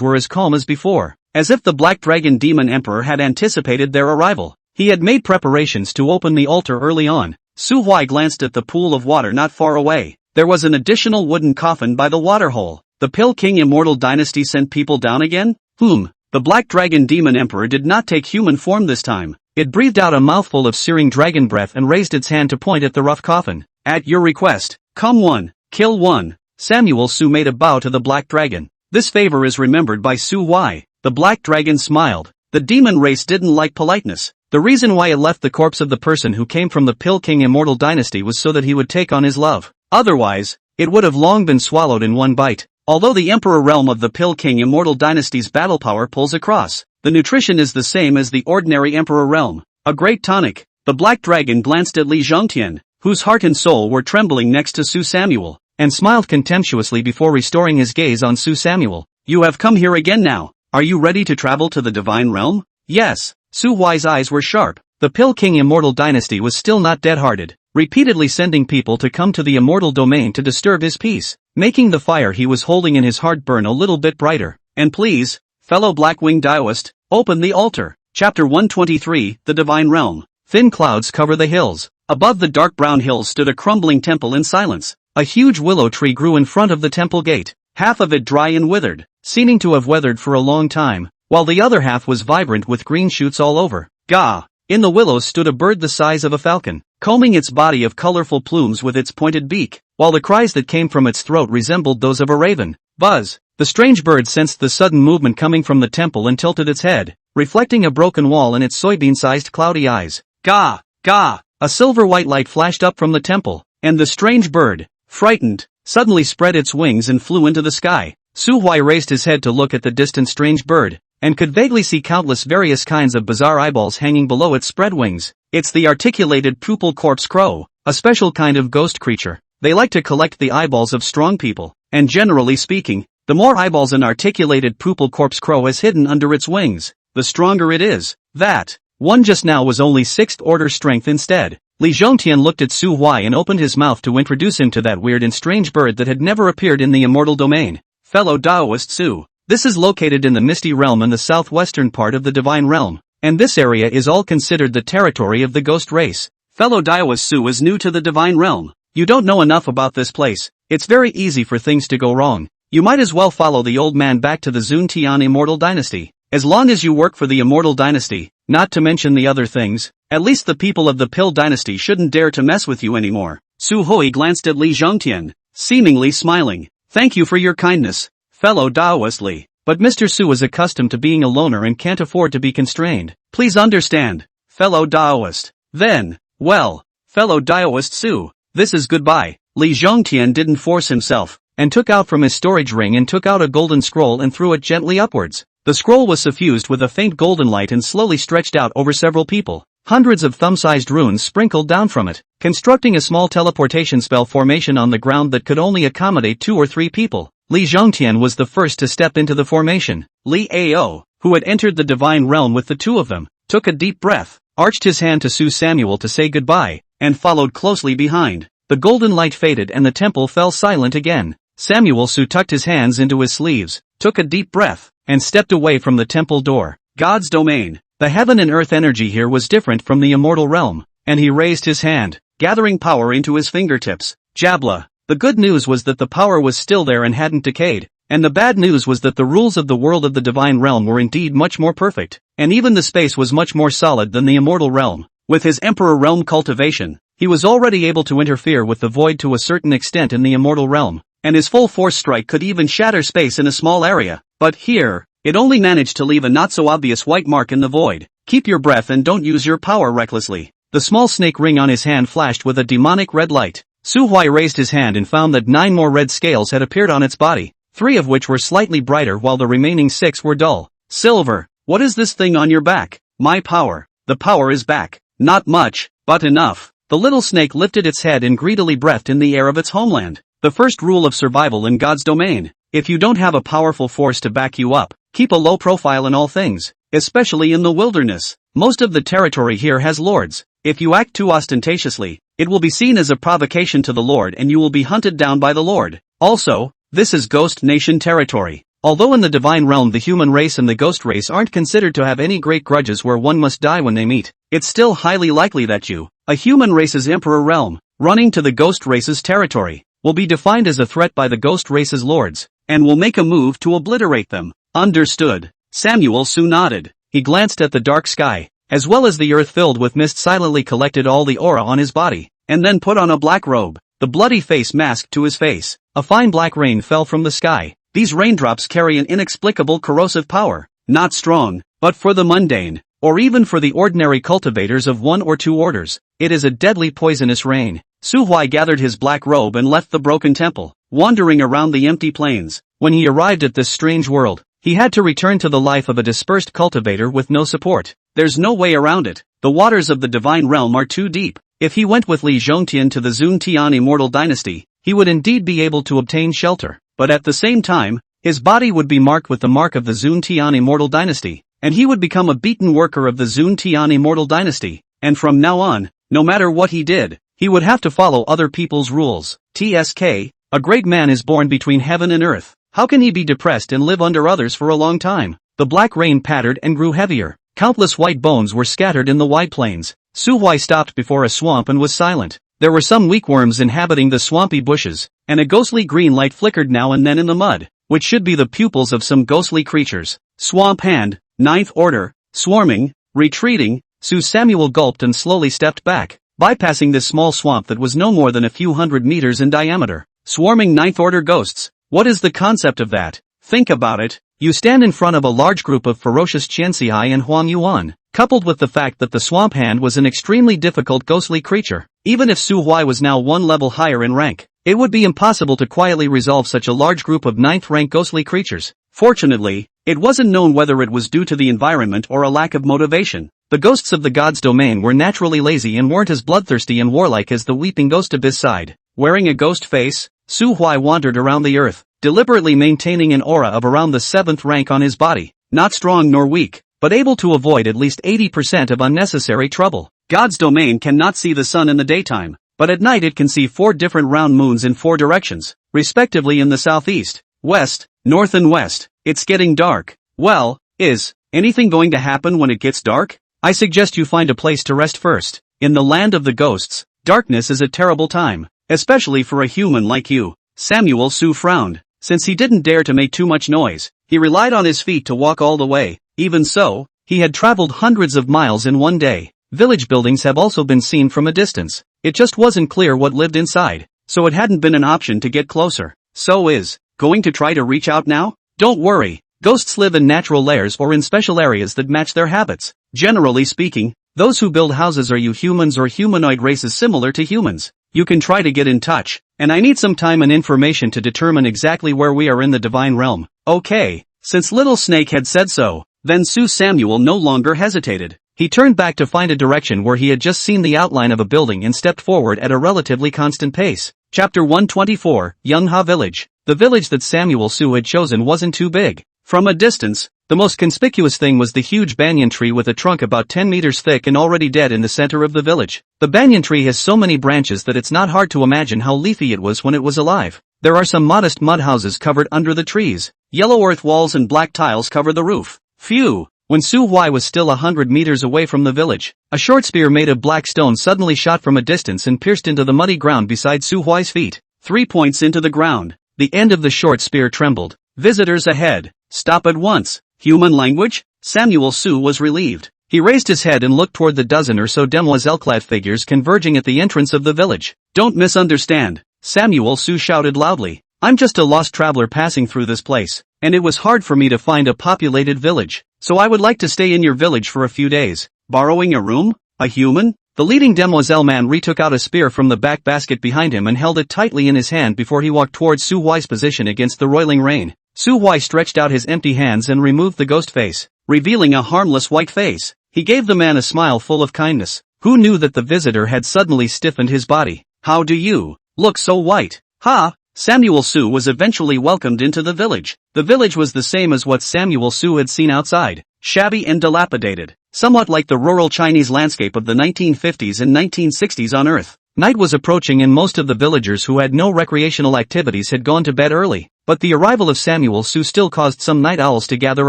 were as calm as before, as if the Black Dragon Demon Emperor had anticipated their arrival. He had made preparations to open the altar early on. Su Huai glanced at the pool of water not far away. There was an additional wooden coffin by the waterhole. The Pill King Immortal Dynasty sent people down again? The Black Dragon Demon Emperor did not take human form this time. It breathed out a mouthful of searing dragon breath and raised its hand to point at the rough coffin. At your request, come one, kill one. Samuel Su made a bow to the Black Dragon. This favor is remembered by Su Huai. The Black Dragon smiled. The demon race didn't like politeness. The reason why it left the corpse of the person who came from the Pill King Immortal Dynasty was so that he would take on his love. Otherwise, it would have long been swallowed in one bite. Although the Emperor realm of the Pill King Immortal Dynasty's battle power pulls across, the nutrition is the same as the ordinary Emperor realm. A great tonic. The Black Dragon glanced at Li Zhongtian, whose heart and soul were trembling next to Su Samuel, and smiled contemptuously before restoring his gaze on Su Samuel. You have come here again now. Are you ready to travel to the Divine Realm? Yes. Su Huai's eyes were sharp. The Pill King Immortal Dynasty was still not dead-hearted, repeatedly sending people to come to the immortal domain to disturb his peace, making the fire he was holding in his heart burn a little bit brighter. And please, fellow Blackwing Daoist, open the altar. Chapter 123, The Divine Realm. Thin clouds cover the hills. Above the dark brown hills stood a crumbling temple in silence. A huge willow tree grew in front of the temple gate, half of it dry and withered, seeming to have weathered for a long time, while the other half was vibrant with green shoots all over. Gah! In the willows stood a bird the size of a falcon, combing its body of colorful plumes with its pointed beak, while the cries that came from its throat resembled those of a raven. Buzz! The strange bird sensed the sudden movement coming from the temple and tilted its head, reflecting a broken wall in its soybean-sized cloudy eyes. Gah! Gah! A silver-white light flashed up from the temple, and the strange bird, frightened, suddenly spread its wings and flew into the sky. Su Huai raised his head to look at the distant strange bird, and could vaguely see countless various kinds of bizarre eyeballs hanging below its spread wings. It's the articulated pupil corpse crow, a special kind of ghost creature. They like to collect the eyeballs of strong people, and generally speaking, the more eyeballs an articulated pupil corpse crow has hidden under its wings, the stronger it is. That one just now was only 6th order strength instead. Li Zhongtian looked at Su Huai and opened his mouth to introduce him to that weird and strange bird that had never appeared in the immortal domain. Fellow Daoist Su, this is located in the Misty Realm in the southwestern part of the Divine Realm, and this area is all considered the territory of the ghost race. Fellow Daoist Su is new to the Divine Realm. You don't know enough about this place. It's very easy for things to go wrong. You might as well follow the old man back to the Zuntian Immortal Dynasty. As long as you work for the Immortal Dynasty, not to mention the other things, at least the people of the Pill Dynasty shouldn't dare to mess with you anymore. Su Hui glanced at Li Zhongtian, seemingly smiling. Thank you for your kindness, fellow Daoist Li. But Mr. Su is accustomed to being a loner and can't afford to be constrained. Please understand, fellow Daoist. Then, well, fellow Daoist Su, this is goodbye. Li Zhongtian didn't force himself, and took out from his storage ring and took out a golden scroll and threw it gently upwards. The scroll was suffused with a faint golden light and slowly stretched out over several people. Hundreds of thumb-sized runes sprinkled down from it, constructing a small teleportation spell formation on the ground that could only accommodate 2 or 3 people. Li Zhongtian was the first to step into the formation. Li Ao, who had entered the Divine Realm with the 2 of them, took a deep breath, arched his hand to Su Samuel to say goodbye, and followed closely behind. The golden light faded and the temple fell silent again. Samuel Su tucked his hands into his sleeves, took a deep breath, and stepped away from the temple door. God's domain. The heaven and earth energy here was different from the immortal realm, and he raised his hand, gathering power into his fingertips. Jabla. The good news was that the power was still there and hadn't decayed, and the bad news was that the rules of the world of the divine realm were indeed much more perfect, and even the space was much more solid than the immortal realm. With his emperor realm cultivation, he was already able to interfere with the void to a certain extent in the immortal realm, and his full force strike could even shatter space in a small area. But here, it only managed to leave a not-so-obvious white mark in the void. Keep your breath and don't use your power recklessly. The small snake ring on his hand flashed with a demonic red light. Su Huai raised his hand and found that 9 more red scales had appeared on its body, 3 of which were slightly brighter while the remaining 6 were dull. Silver, what is this thing on your back? My power. The power is back. Not much, but enough. The little snake lifted its head and greedily breathed in the air of its homeland. The first rule of survival in God's domain. If you don't have a powerful force to back you up, keep a low profile in all things, especially in the wilderness. Most of the territory here has lords. If you act too ostentatiously, it will be seen as a provocation to the Lord and you will be hunted down by the Lord. Also, this is Ghost Nation territory. Although in the divine realm the human race and the ghost race aren't considered to have any great grudges where one must die when they meet, it's still highly likely that you, a human race's emperor realm, running to the ghost race's territory, will be defined as a threat by the ghost race's lords, and will make a move to obliterate them. Understood. Samuel Su nodded. He glanced at the dark sky, as well as the earth filled with mist, silently collected all the aura on his body, and then put on a black robe. The bloody face masked to his face. A fine black rain fell from the sky. These raindrops carry an inexplicable corrosive power, not strong, but for the mundane, or even for the ordinary cultivators of 1 or 2 orders, it is a deadly poisonous rain. Su Huai gathered his black robe and left the broken temple, wandering around the empty plains. When he arrived at this strange world, he had to return to the life of a dispersed cultivator with no support. There's no way around it. The waters of the divine realm are too deep. If he went with Li Zhongtian to the Zun Tian immortal dynasty, he would indeed be able to obtain shelter. But at the same time, his body would be marked with the mark of the Zun Tian immortal dynasty, and he would become a beaten worker of the Zun Tian immortal dynasty. And from now on, no matter what he did, he would have to follow other people's rules. TSK, a great man is born between heaven and earth. How can he be depressed and live under others for a long time? The black rain pattered and grew heavier. Countless white bones were scattered in the wide plains. Su Huai stopped before a swamp and was silent. There were some weak worms inhabiting the swampy bushes, and a ghostly green light flickered now and then in the mud, which should be the pupils of some ghostly creatures. Swamp hand, 9th order, swarming, retreating. Samuel gulped and slowly stepped back, bypassing this small swamp that was no more than a few hundred meters in diameter. Swarming 9th order ghosts. What is the concept of that? Think about it. You stand in front of a large group of ferocious Qianxihai and Huang Yuan, coupled with the fact that the swamp hand was an extremely difficult ghostly creature. Even if Su Huai was now 1 level higher in rank, it would be impossible to quietly resolve such a large group of 9th rank ghostly creatures. Fortunately, it wasn't known whether it was due to the environment or a lack of motivation. The ghosts of the god's domain were naturally lazy and weren't as bloodthirsty and warlike as the weeping ghost of his side. Wearing a ghost face, Su Huai wandered around the earth, deliberately maintaining an aura of around the 7th rank on his body, not strong nor weak, but able to avoid at least 80% of unnecessary trouble. God's domain cannot see the sun in the daytime, but at night it can see 4 different round moons in 4 directions, respectively in the southeast, west, north and west. It's getting dark. Well, is anything going to happen when it gets dark? I suggest you find a place to rest first. In the land of the ghosts, darkness is a terrible time, especially for a human like you. Samuel Su frowned. Since he didn't dare to make too much noise, he relied on his feet to walk all the way. Even so, he had traveled hundreds of miles in one day. Village buildings have also been seen from a distance. It just wasn't clear what lived inside, so it hadn't been an option to get closer. So is going to try to reach out now? Don't worry, ghosts live in natural layers or in special areas that match their habits. Generally speaking, those who build houses are you humans or humanoid races similar to humans. You can try to get in touch, and I need some time and information to determine exactly where we are in the divine realm. Okay, since Little Snake had said so, then Samuel no longer hesitated. He turned back to find a direction where he had just seen the outline of a building and stepped forward at a relatively constant pace. Chapter 124, Youngha Village. The village that Samuel Su had chosen wasn't too big. From a distance, the most conspicuous thing was the huge banyan tree with a trunk about 10 meters thick and already dead in the center of the village. The banyan tree has so many branches that it's not hard to imagine how leafy it was when it was alive. There are some modest mud houses covered under the trees. Yellow earth walls and black tiles cover the roof. Phew! When Su Huai was still 100 meters away from the village, a short spear made of black stone suddenly shot from a distance and pierced into the muddy ground beside Su Huai's feet. 3 points into the ground. The end of the short spear trembled. Visitors ahead. Stop at once. Human language? Samuel Su was relieved. He raised his head and looked toward the dozen or so demoiselle-clad figures converging at the entrance of the village. Don't misunderstand. Samuel Su shouted loudly. I'm just a lost traveler passing through this place, and it was hard for me to find a populated village, so I would like to stay in your village for a few days. Borrowing a room? A human? The leading demoiselle man retook out a spear from the back basket behind him and held it tightly in his hand before he walked towards Su Huai's position against the roiling rain. Su Huai stretched out his empty hands and removed the ghost face, revealing a harmless white face. He gave the man a smile full of kindness. Who knew that the visitor had suddenly stiffened his body? How do you look so white? Ha! Samuel Su was eventually welcomed into the village. The village was the same as what Samuel Su had seen outside, shabby and dilapidated, somewhat like the rural Chinese landscape of the 1950s and 1960s on Earth. Night was approaching and most of the villagers who had no recreational activities had gone to bed early, but the arrival of Samuel Su still caused some night owls to gather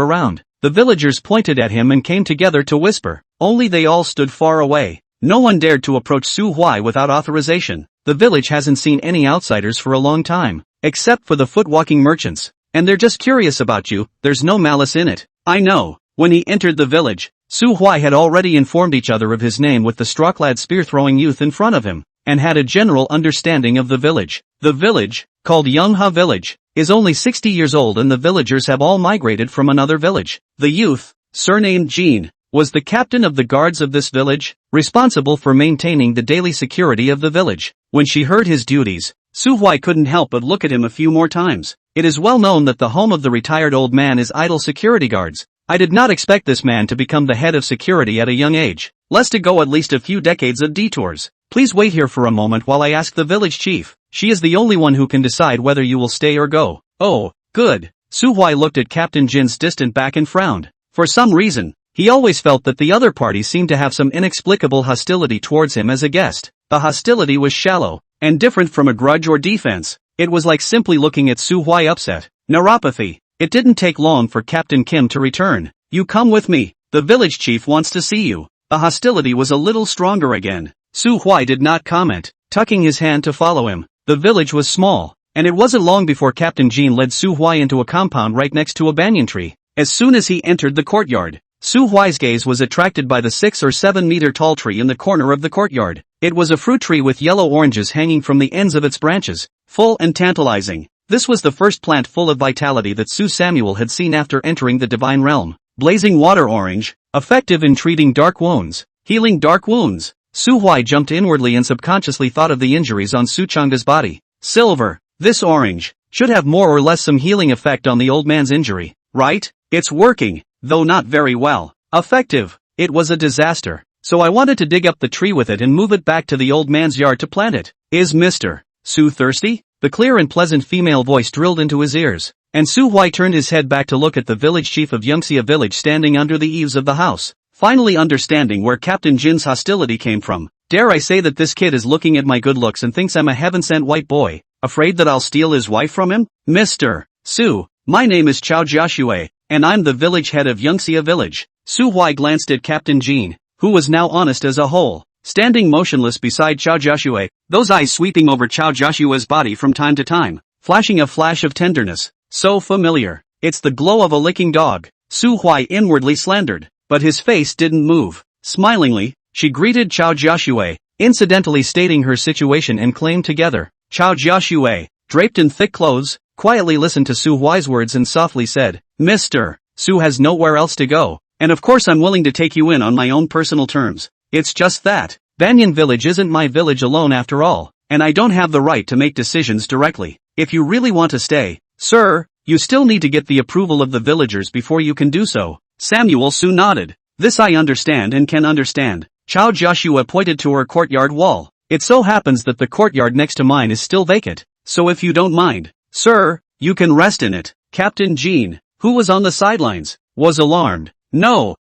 around. The villagers pointed at him and came together to whisper, only they all stood far away. No one dared to approach Su Huai without authorization. The village hasn't seen any outsiders for a long time, except for the foot-walking merchants, and they're just curious about you. There's no malice in it. I know. When he entered the village, Su Huai had already informed each other of his name with the straw-clad spear-throwing youth in front of him, and had a general understanding of the village. The village, called Yongha Village, is only 60 years old and the villagers have all migrated from another village. The youth, surnamed Jean, was the captain of the guards of this village, responsible for maintaining the daily security of the village. When she heard his duties, Su Huai couldn't help but look at him a few more times. It is well known that the home of the retired old man is idle security guards. I did not expect this man to become the head of security at a young age. Lest to go at least a few decades of detours. Please wait here for a moment while I ask the village chief. She is the only one who can decide whether you will stay or go. Oh, good. Su Huai looked at Captain Jin's distant back and frowned. For some reason, he always felt that the other party seemed to have some inexplicable hostility towards him as a guest. The hostility was shallow, and different from a grudge or defense. It was like simply looking at Su Huai upset. Neuropathy. It didn't take long for Captain Kim to return. You come with me. The village chief wants to see you. The hostility was a little stronger again. Su Huai did not comment, tucking his hand to follow him. The village was small, and it wasn't long before Captain Jean led Su Huai into a compound right next to a banyan tree. As soon as he entered the courtyard, Su Huai's gaze was attracted by the 6 or 7 meter tall tree in the corner of the courtyard. It was a fruit tree with yellow oranges hanging from the ends of its branches, full and tantalizing. This was the first plant full of vitality that Su Samuel had seen after entering the divine realm. Blazing water orange, effective in treating dark wounds, healing dark wounds. Su Huai jumped inwardly and subconsciously thought of the injuries on Su Changda's body. Silver, this orange, should have more or less some healing effect on the old man's injury, right? It's working, though not very well. Effective. It was a disaster. So I wanted to dig up the tree with it and move it back to the old man's yard to plant it. Is Mr. Su thirsty? The clear and pleasant female voice drilled into his ears, and Su Huai turned his head back to look at the village chief of Yongxia village standing under the eaves of the house. Finally understanding where Captain Jin's hostility came from. Dare I say that this kid is looking at my good looks and thinks I'm a heaven-sent white boy, afraid that I'll steal his wife from him? Mr. Su, my name is Chao Jiaxue, and I'm the village head of Yongxia village. Su Huai glanced at Captain Jin, who was now honest as a whole, standing motionless beside Chao Jiaxue, those eyes sweeping over Chao Jiaxue's body from time to time, flashing a flash of tenderness. So familiar. It's the glow of a licking dog. Su Huai inwardly slandered, but his face didn't move. Smilingly, she greeted Chao Jiaxue, incidentally stating her situation and claim together. Chao Jiaxue, draped in thick clothes, quietly listened to Su Huai's words and softly said, Mr. Su has nowhere else to go, and of course I'm willing to take you in on my own personal terms. It's just that, Banyan Village isn't my village alone after all, and I don't have the right to make decisions directly. If you really want to stay, sir, you still need to get the approval of the villagers before you can do so. Samuel Su nodded. This I understand and can understand. Chao Jiaxue pointed to her courtyard wall. It so happens that the courtyard next to mine is still vacant, so if you don't mind, sir, you can rest in it. Captain Jean, who was on the sidelines, was alarmed. No,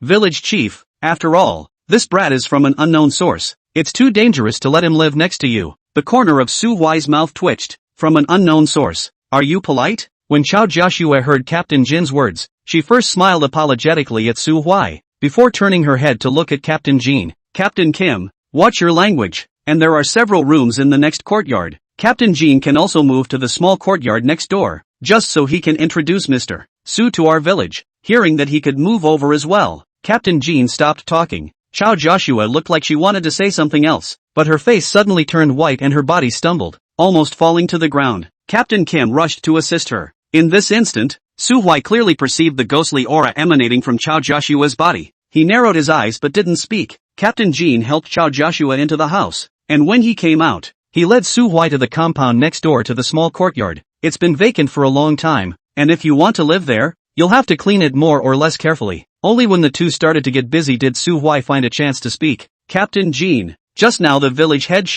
village chief, after all, this brat is from an unknown source. It's too dangerous to let him live next to you. The corner of Su Huai's mouth twitched. From an unknown source. Are you polite? When Chao Jiaxue heard Captain Jin's words, she first smiled apologetically at Su Huai, before turning her head to look at Captain Jin. Captain Kim, watch your language, and there are several rooms in the next courtyard. Captain Jin can also move to the small courtyard next door, just so he can introduce Mr. Su to our village. Hearing that he could move over as well, Captain Jin stopped talking. Chao Jiaxue looked like she wanted to say something else, but her face suddenly turned white and her body stumbled, almost falling to the ground. Captain Kim rushed to assist her. In this instant, Su Huai clearly perceived the ghostly aura emanating from Chao Jiaxue's body. He narrowed his eyes but didn't speak. Captain Jean helped Chao Joshua into the house, and when he came out, he led Su Huai to the compound next door to the small courtyard. It's been vacant for a long time, and if you want to live there, you'll have to clean it more or less carefully. Only when the two started to get busy did Su Huai find a chance to speak. Captain Jean, just now the village head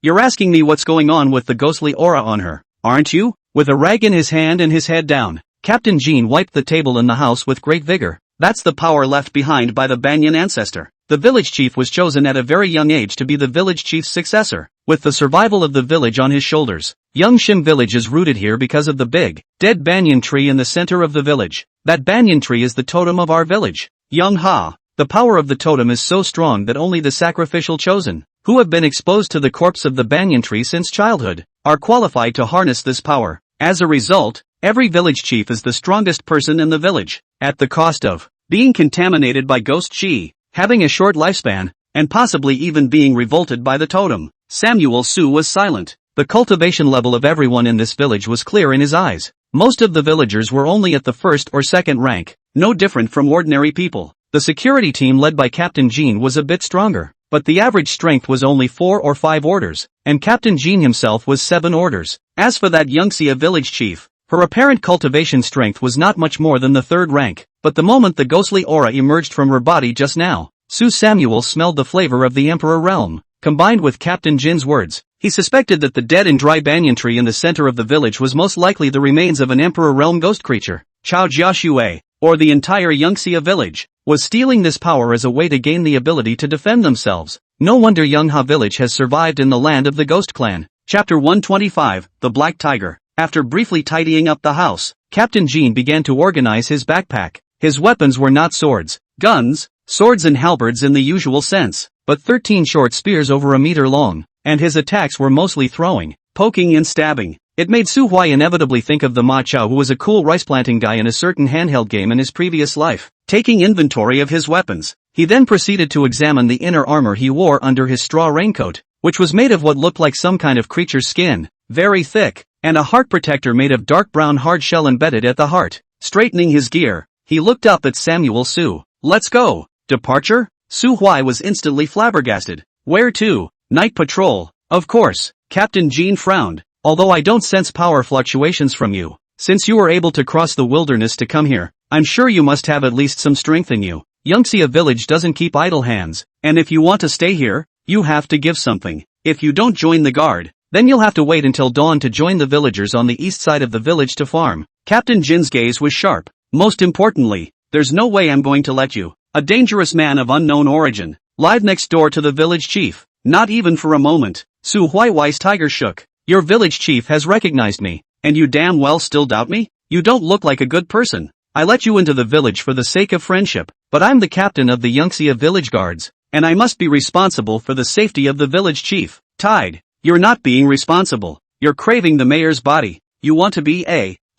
you're asking me what's going on with the ghostly aura on her, aren't you? With a rag in his hand and his head down, Captain Jean wiped the table in the house with great vigor. That's the power left behind by the Banyan ancestor. The village chief was chosen at a very young age to be the village chief's successor. With the survival of the village on his shoulders, Young Shim village is rooted here because of the big, dead banyan tree in the center of the village. That banyan tree is the totem of our village. Young Ha, the power of the totem is so strong that only the sacrificial chosen, who have been exposed to the corpse of the banyan tree since childhood, are qualified to harness this power. As a result, every village chief is the strongest person in the village, at the cost of being contaminated by ghost chi, having a short lifespan, and possibly even being revolted by the totem. Samuel Su was silent. The cultivation level of everyone in this village was clear in his eyes. Most of the villagers were only at the first or second rank, no different from ordinary people. The security team led by Captain Jean was a bit stronger, but the average strength was only 4 or 5 orders, and Captain Jean himself was 7 orders. As for that Yangxia village chief, her apparent cultivation strength was not much more than the 3rd rank, but the moment the ghostly aura emerged from her body just now, Su Samuel smelled the flavor of the Emperor realm. Combined with Captain Jin's words, he suspected that the dead and dry banyan tree in the center of the village was most likely the remains of an Emperor realm ghost creature. Chao Jiaxue, or the entire Yangxia village, was stealing this power as a way to gain the ability to defend themselves. No wonder Yangha village has survived in the land of the ghost clan. Chapter 125, The Black Tiger. After briefly tidying up the house, Captain Jean began to organize his backpack. His weapons were not swords, guns, swords and halberds in the usual sense, but 13 short spears over a meter long, and his attacks were mostly throwing, poking and stabbing. It made Su Huai inevitably think of the Ma Chao who was a cool rice planting guy in a certain handheld game in his previous life. Taking inventory of his weapons, he then proceeded to examine the inner armor he wore under his straw raincoat, which was made of what looked like some kind of creature's skin, very thick, and a heart protector made of dark brown hard shell embedded at the heart. Straightening his gear, he looked up at Samuel Su. Let's go. Departure? Su Huai was instantly flabbergasted. Where to? Night patrol. Of course. Captain Jean frowned. Although I don't sense power fluctuations from you, since you were able to cross the wilderness to come here, I'm sure you must have at least some strength in you. Yangxia village doesn't keep idle hands, and if you want to stay here, you have to give something. If you don't join the guard, then you'll have to wait until dawn to join the villagers on the east side of the village to farm. Captain Jin's gaze was sharp. Most importantly, there's no way I'm going to let you, a dangerous man of unknown origin, live next door to the village chief. Not even for a moment. Su Huai's tiger shook. Your village chief has recognized me, and you damn well still doubt me? You don't look like a good person. I let you into the village for the sake of friendship, but I'm the captain of the Yangxia village guards, and I must be responsible for the safety of the village chief. Tide, you're not being responsible. You're craving the mayor's body. You want to be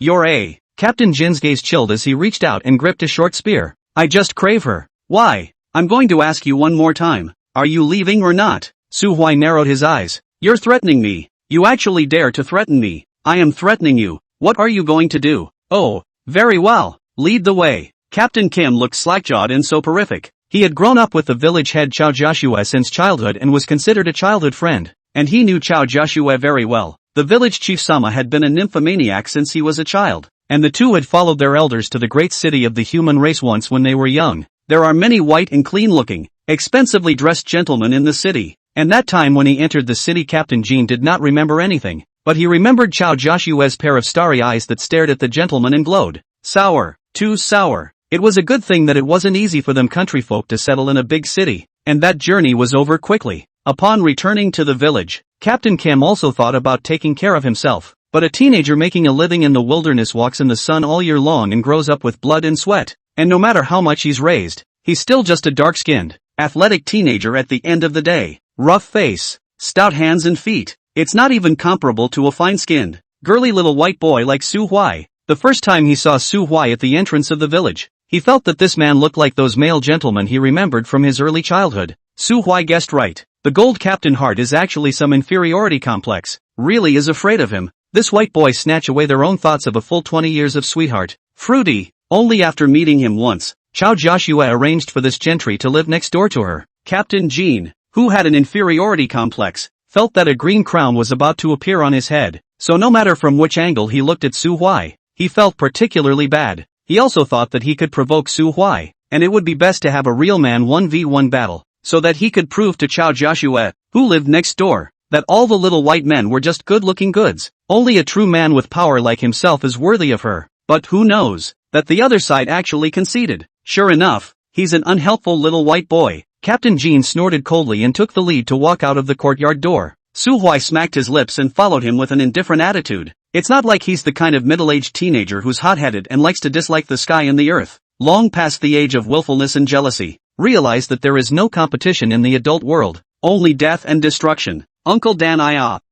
you're a. Captain Jin's gaze chilled as he reached out and gripped a short spear. I just crave her. Why? I'm going to ask you one more time. Are you leaving or not? Su Huai narrowed his eyes. You're threatening me. You actually dare to threaten me. I am threatening you. What are you going to do? Oh, very well. Lead the way. Captain Kim looked slack-jawed and soporific. He had grown up with the village head Chao Joshua since childhood and was considered a childhood friend. And he knew Chao Joshua very well. The village chief Sama had been a nymphomaniac since he was a child, and the two had followed their elders to the great city of the human race once when they were young. There are many white and clean-looking, expensively dressed gentlemen in the city, and that time when he entered the city Captain Jean did not remember anything, but he remembered Chao Joshua's pair of starry eyes that stared at the gentleman and glowed. Sour, too sour. It was a good thing that it wasn't easy for them country folk to settle in a big city, and that journey was over quickly. Upon returning to the village, Captain Kim also thought about taking care of himself, but a teenager making a living in the wilderness walks in the sun all year long and grows up with blood and sweat, and no matter how much he's raised, he's still just a dark-skinned, athletic teenager at the end of the day. Rough face, stout hands and feet. It's not even comparable to a fine-skinned, girly little white boy like Su Huai. The first time he saw Su Huai at the entrance of the village, he felt that this man looked like those male gentlemen he remembered from his early childhood. Su Huai guessed right. The gold captain heart is actually some inferiority complex. Really is afraid of him. This white boy snatch away their own thoughts of a full 20 years of sweetheart. Fruity. Only after meeting him once, Chao Joshua arranged for this gentry to live next door to her. Captain Jean, who had an inferiority complex, felt that a green crown was about to appear on his head, so no matter from which angle he looked at Su Huai, he felt particularly bad. He also thought that he could provoke Su Huai, and it would be best to have a real man 1v1 battle, so that he could prove to Chao Jiashue, who lived next door, that all the little white men were just good-looking goods. Only a true man with power like himself is worthy of her. But who knows that the other side actually conceded. Sure enough, he's an unhelpful little white boy. Captain Jean snorted coldly and took the lead to walk out of the courtyard door. Su Huai smacked his lips and followed him with an indifferent attitude. It's not like he's the kind of middle-aged teenager who's hot-headed and likes to dislike the sky and the earth. Long past the age of willfulness and jealousy. Realize that there is no competition in the adult world. Only death and destruction. Uncle Dan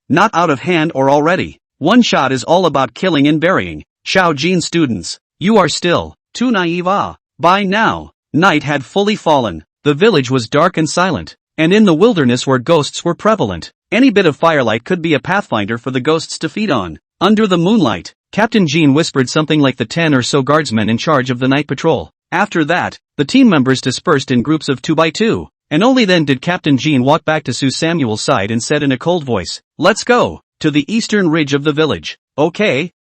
not out of hand or already. One shot is all about killing and burying. Xiao Jin students, you are still too naive. By now, night had fully fallen. The village was dark and silent, and in the wilderness where ghosts were prevalent, any bit of firelight could be a pathfinder for the ghosts to feed on. Under the moonlight, Captain Jean whispered something like the 10 or so guardsmen in charge of the night patrol. After that, the team members dispersed in groups of 2 by 2, and only then did Captain Jean walk back to Su Samuel's side and said in a cold voice, "Let's go to the eastern ridge of the village." Okay,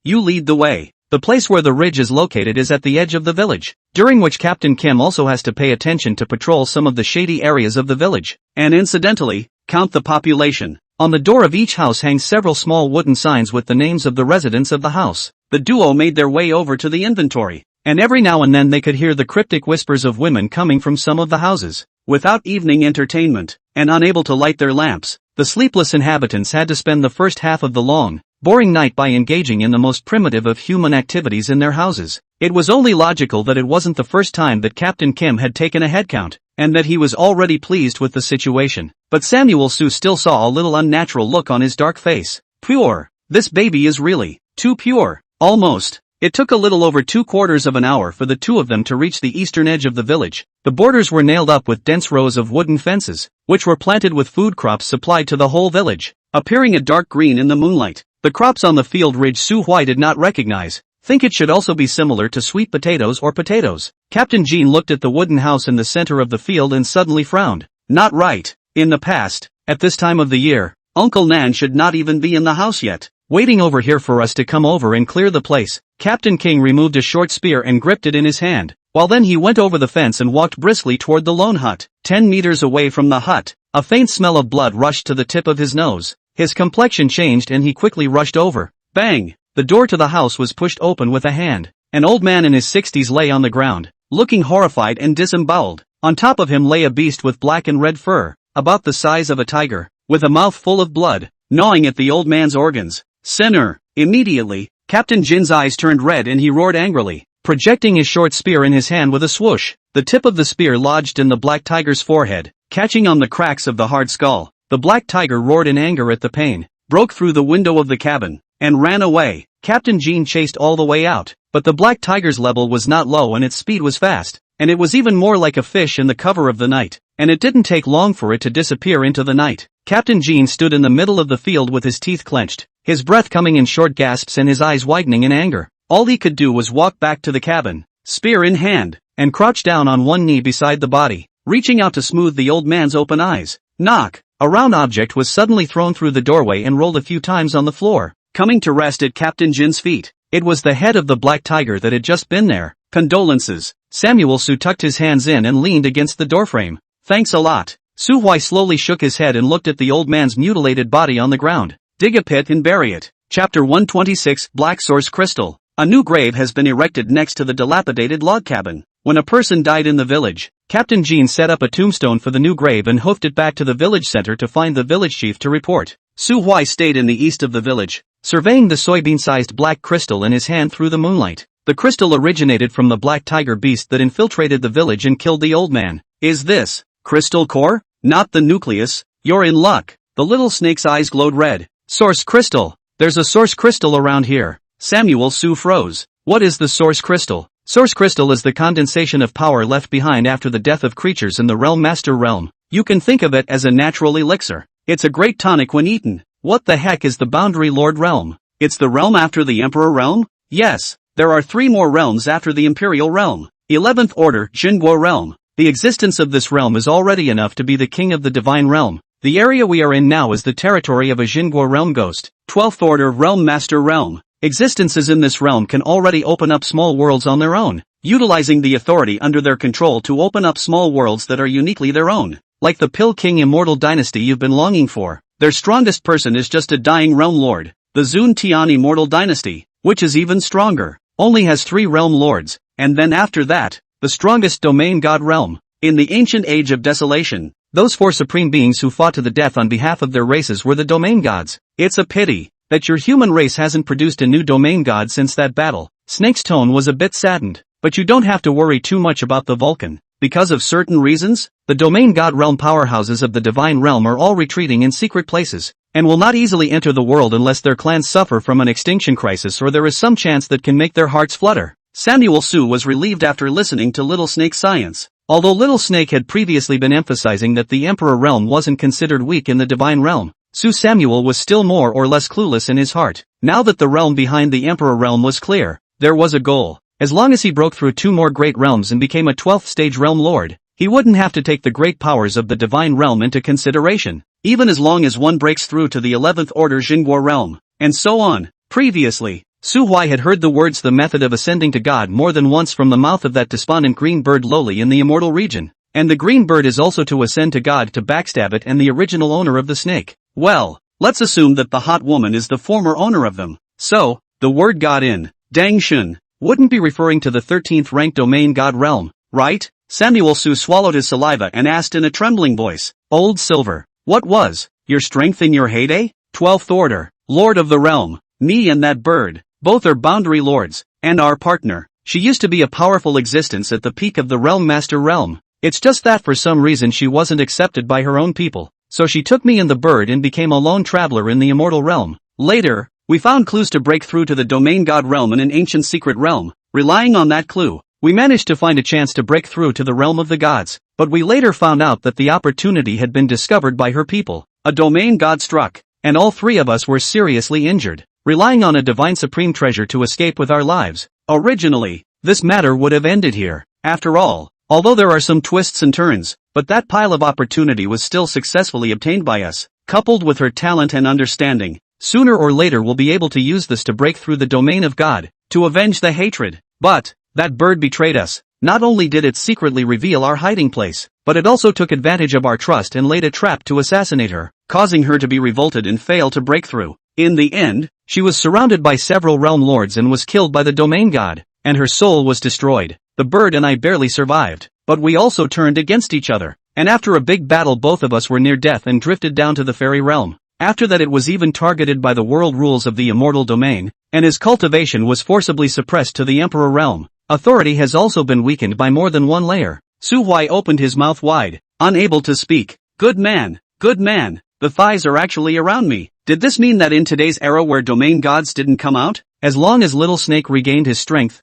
you lead the way. The place where the ridge is located is at the edge of the village, during which Captain Kim also has to pay attention to patrol some of the shady areas of the village, and incidentally, count the population. On the door of each house hang several small wooden signs with the names of the residents of the house. The duo made their way over to the inventory, and every now and then they could hear the cryptic whispers of women coming from some of the houses. Without evening entertainment, and unable to light their lamps, the sleepless inhabitants had to spend the first half of the long, boring night by engaging in the most primitive of human activities in their houses. It was only logical that it wasn't the first time that Captain Kim had taken a headcount, and that he was already pleased with the situation. But Samuel Su still saw a little unnatural look on his dark face. Pure. This baby is really too pure. Almost. It took a little over 2/4 of an hour for the two of them to reach the eastern edge of the village. The borders were nailed up with dense rows of wooden fences, which were planted with food crops supplied to the whole village, appearing a dark green in the moonlight. The crops on the field ridge Su Huai did not recognize. Think it should also be similar to sweet potatoes or potatoes. Captain Jean looked at the wooden house in the center of the field and suddenly frowned. Not right. In the past, at this time of the year, Uncle Nan should not even be in the house yet, waiting over here for us to come over and clear the place. Captain King removed a short spear and gripped it in his hand, while then he went over the fence and walked briskly toward the lone hut. 10 meters away from the hut, a faint smell of blood rushed to the tip of his nose. His complexion changed and he quickly rushed over. Bang! The door to the house was pushed open with a hand. An old man in his 60s lay on the ground, looking horrified and disemboweled. On top of him lay a beast with black and red fur, about the size of a tiger, with a mouth full of blood, gnawing at the old man's organs. Sinner! Immediately, Captain Jin's eyes turned red and he roared angrily, projecting his short spear in his hand with a swoosh. The tip of the spear lodged in the black tiger's forehead, catching on the cracks of the hard skull. The black tiger roared in anger at the pain, broke through the window of the cabin, and ran away. Captain Jean chased all the way out, but the black tiger's level was not low and its speed was fast, and it was even more like a fish in the cover of the night, and it didn't take long for it to disappear into the night. Captain Jean stood in the middle of the field with his teeth clenched, his breath coming in short gasps and his eyes widening in anger. All he could do was walk back to the cabin, spear in hand, and crouch down on one knee beside the body, reaching out to smooth the old man's open eyes. Knock! A round object was suddenly thrown through the doorway and rolled a few times on the floor, coming to rest at Captain Jin's feet. It was the head of the black tiger that had just been there. Condolences. Samuel Su tucked his hands in and leaned against the doorframe. Thanks a lot. Su Huai slowly shook his head and looked at the old man's mutilated body on the ground. Dig a pit and bury it. Chapter 126, Black Source Crystal. A new grave has been erected next to the dilapidated log cabin. When a person died in the village, Captain Jean set up a tombstone for the new grave and hoofed it back to the village center to find the village chief to report. Su Huai stayed in the east of the village, surveying the soybean-sized black crystal in his hand through the moonlight. The crystal originated from the black tiger beast that infiltrated the village and killed the old man. Is this crystal core? Not the nucleus? You're in luck. The little snake's eyes glowed red. Source crystal. There's a source crystal around here. Samuel Su froze. What is the source crystal? Source crystal is the condensation of power left behind after the death of creatures in the realm master realm. You can think of it as a natural elixir. It's a great tonic when eaten. What the heck is the Boundary Lord realm? It's the realm after the Emperor realm? Yes, there are 3 more realms after the Imperial realm. 11th Order Jinguo realm. The existence of this realm is already enough to be the king of the divine realm. The area we are in now is the territory of a Jinguo realm ghost, 12th order realm master realm. Existences in this realm can already open up small worlds on their own, utilizing the authority under their control to open up small worlds that are uniquely their own. Like the Pill King immortal dynasty you've been longing for, their strongest person is just a dying realm lord. The Zun Tian immortal dynasty, which is even stronger, only has 3 realm lords, and then after that, the strongest domain god realm. In the ancient age of desolation, those 4 supreme beings who fought to the death on behalf of their races were the domain gods. It's a pity that your human race hasn't produced a new domain god since that battle. Snake's tone was a bit saddened, but you don't have to worry too much about the Vulcan. Because of certain reasons, the domain god realm powerhouses of the divine realm are all retreating in secret places, and will not easily enter the world unless their clans suffer from an extinction crisis or there is some chance that can make their hearts flutter. Samuel Su was relieved after listening to Little Snake's science. Although Little Snake had previously been emphasizing that the Emperor realm wasn't considered weak in the divine realm, Su Samuel was still more or less clueless in his heart. Now that the realm behind the Emperor realm was clear, there was a goal. As long as he broke through 2 more great realms and became a 12th stage realm lord, he wouldn't have to take the great powers of the divine realm into consideration, even as long as one breaks through to the 11th order Jinguo realm, and so on. Previously, Su Huai had heard the words the method of ascending to God more than once from the mouth of that despondent green bird Loli in the immortal region, and the green bird is also to ascend to God to backstab it and the original owner of the snake. Well, let's assume that the hot woman is the former owner of them. So, the word God in Dang Shun wouldn't be referring to the 13th ranked domain god realm, right? Samuel Su swallowed his saliva and asked in a trembling voice, Old Silver, what was your strength in your heyday? 12th order, Lord of the realm, me and that bird, both are boundary lords, and our partner. She used to be a powerful existence at the peak of the realm master realm. It's just that for some reason she wasn't accepted by her own people, so she took me and the bird and became a lone traveler in the immortal realm. Later, we found clues to break through to the domain god realm in an ancient secret realm. Relying on that clue, we managed to find a chance to break through to the realm of the gods, but we later found out that the opportunity had been discovered by her people. A domain god struck, and all 3 of us were seriously injured, relying on a divine supreme treasure to escape with our lives. Originally, this matter would have ended here. After all, although there are some twists and turns, but that pile of opportunity was still successfully obtained by us. Coupled with her talent and understanding, sooner or later we'll be able to use this to break through the domain of God, to avenge the hatred. But that bird betrayed us. Not only did it secretly reveal our hiding place, but it also took advantage of our trust and laid a trap to assassinate her, causing her to be revolted and fail to break through. In the end, she was surrounded by several realm lords and was killed by the domain god, and her soul was destroyed. The bird and I barely survived, but we also turned against each other, and after a big battle both of us were near death and drifted down to the fairy realm. After that it was even targeted by the world rules of the immortal domain, and his cultivation was forcibly suppressed to the emperor realm. Authority has also been weakened by more than one layer. Su Huai opened his mouth wide, unable to speak. Good man, the thighs are actually around me. Did this mean that in today's era where domain gods didn't come out, as long as Little Snake regained his strength,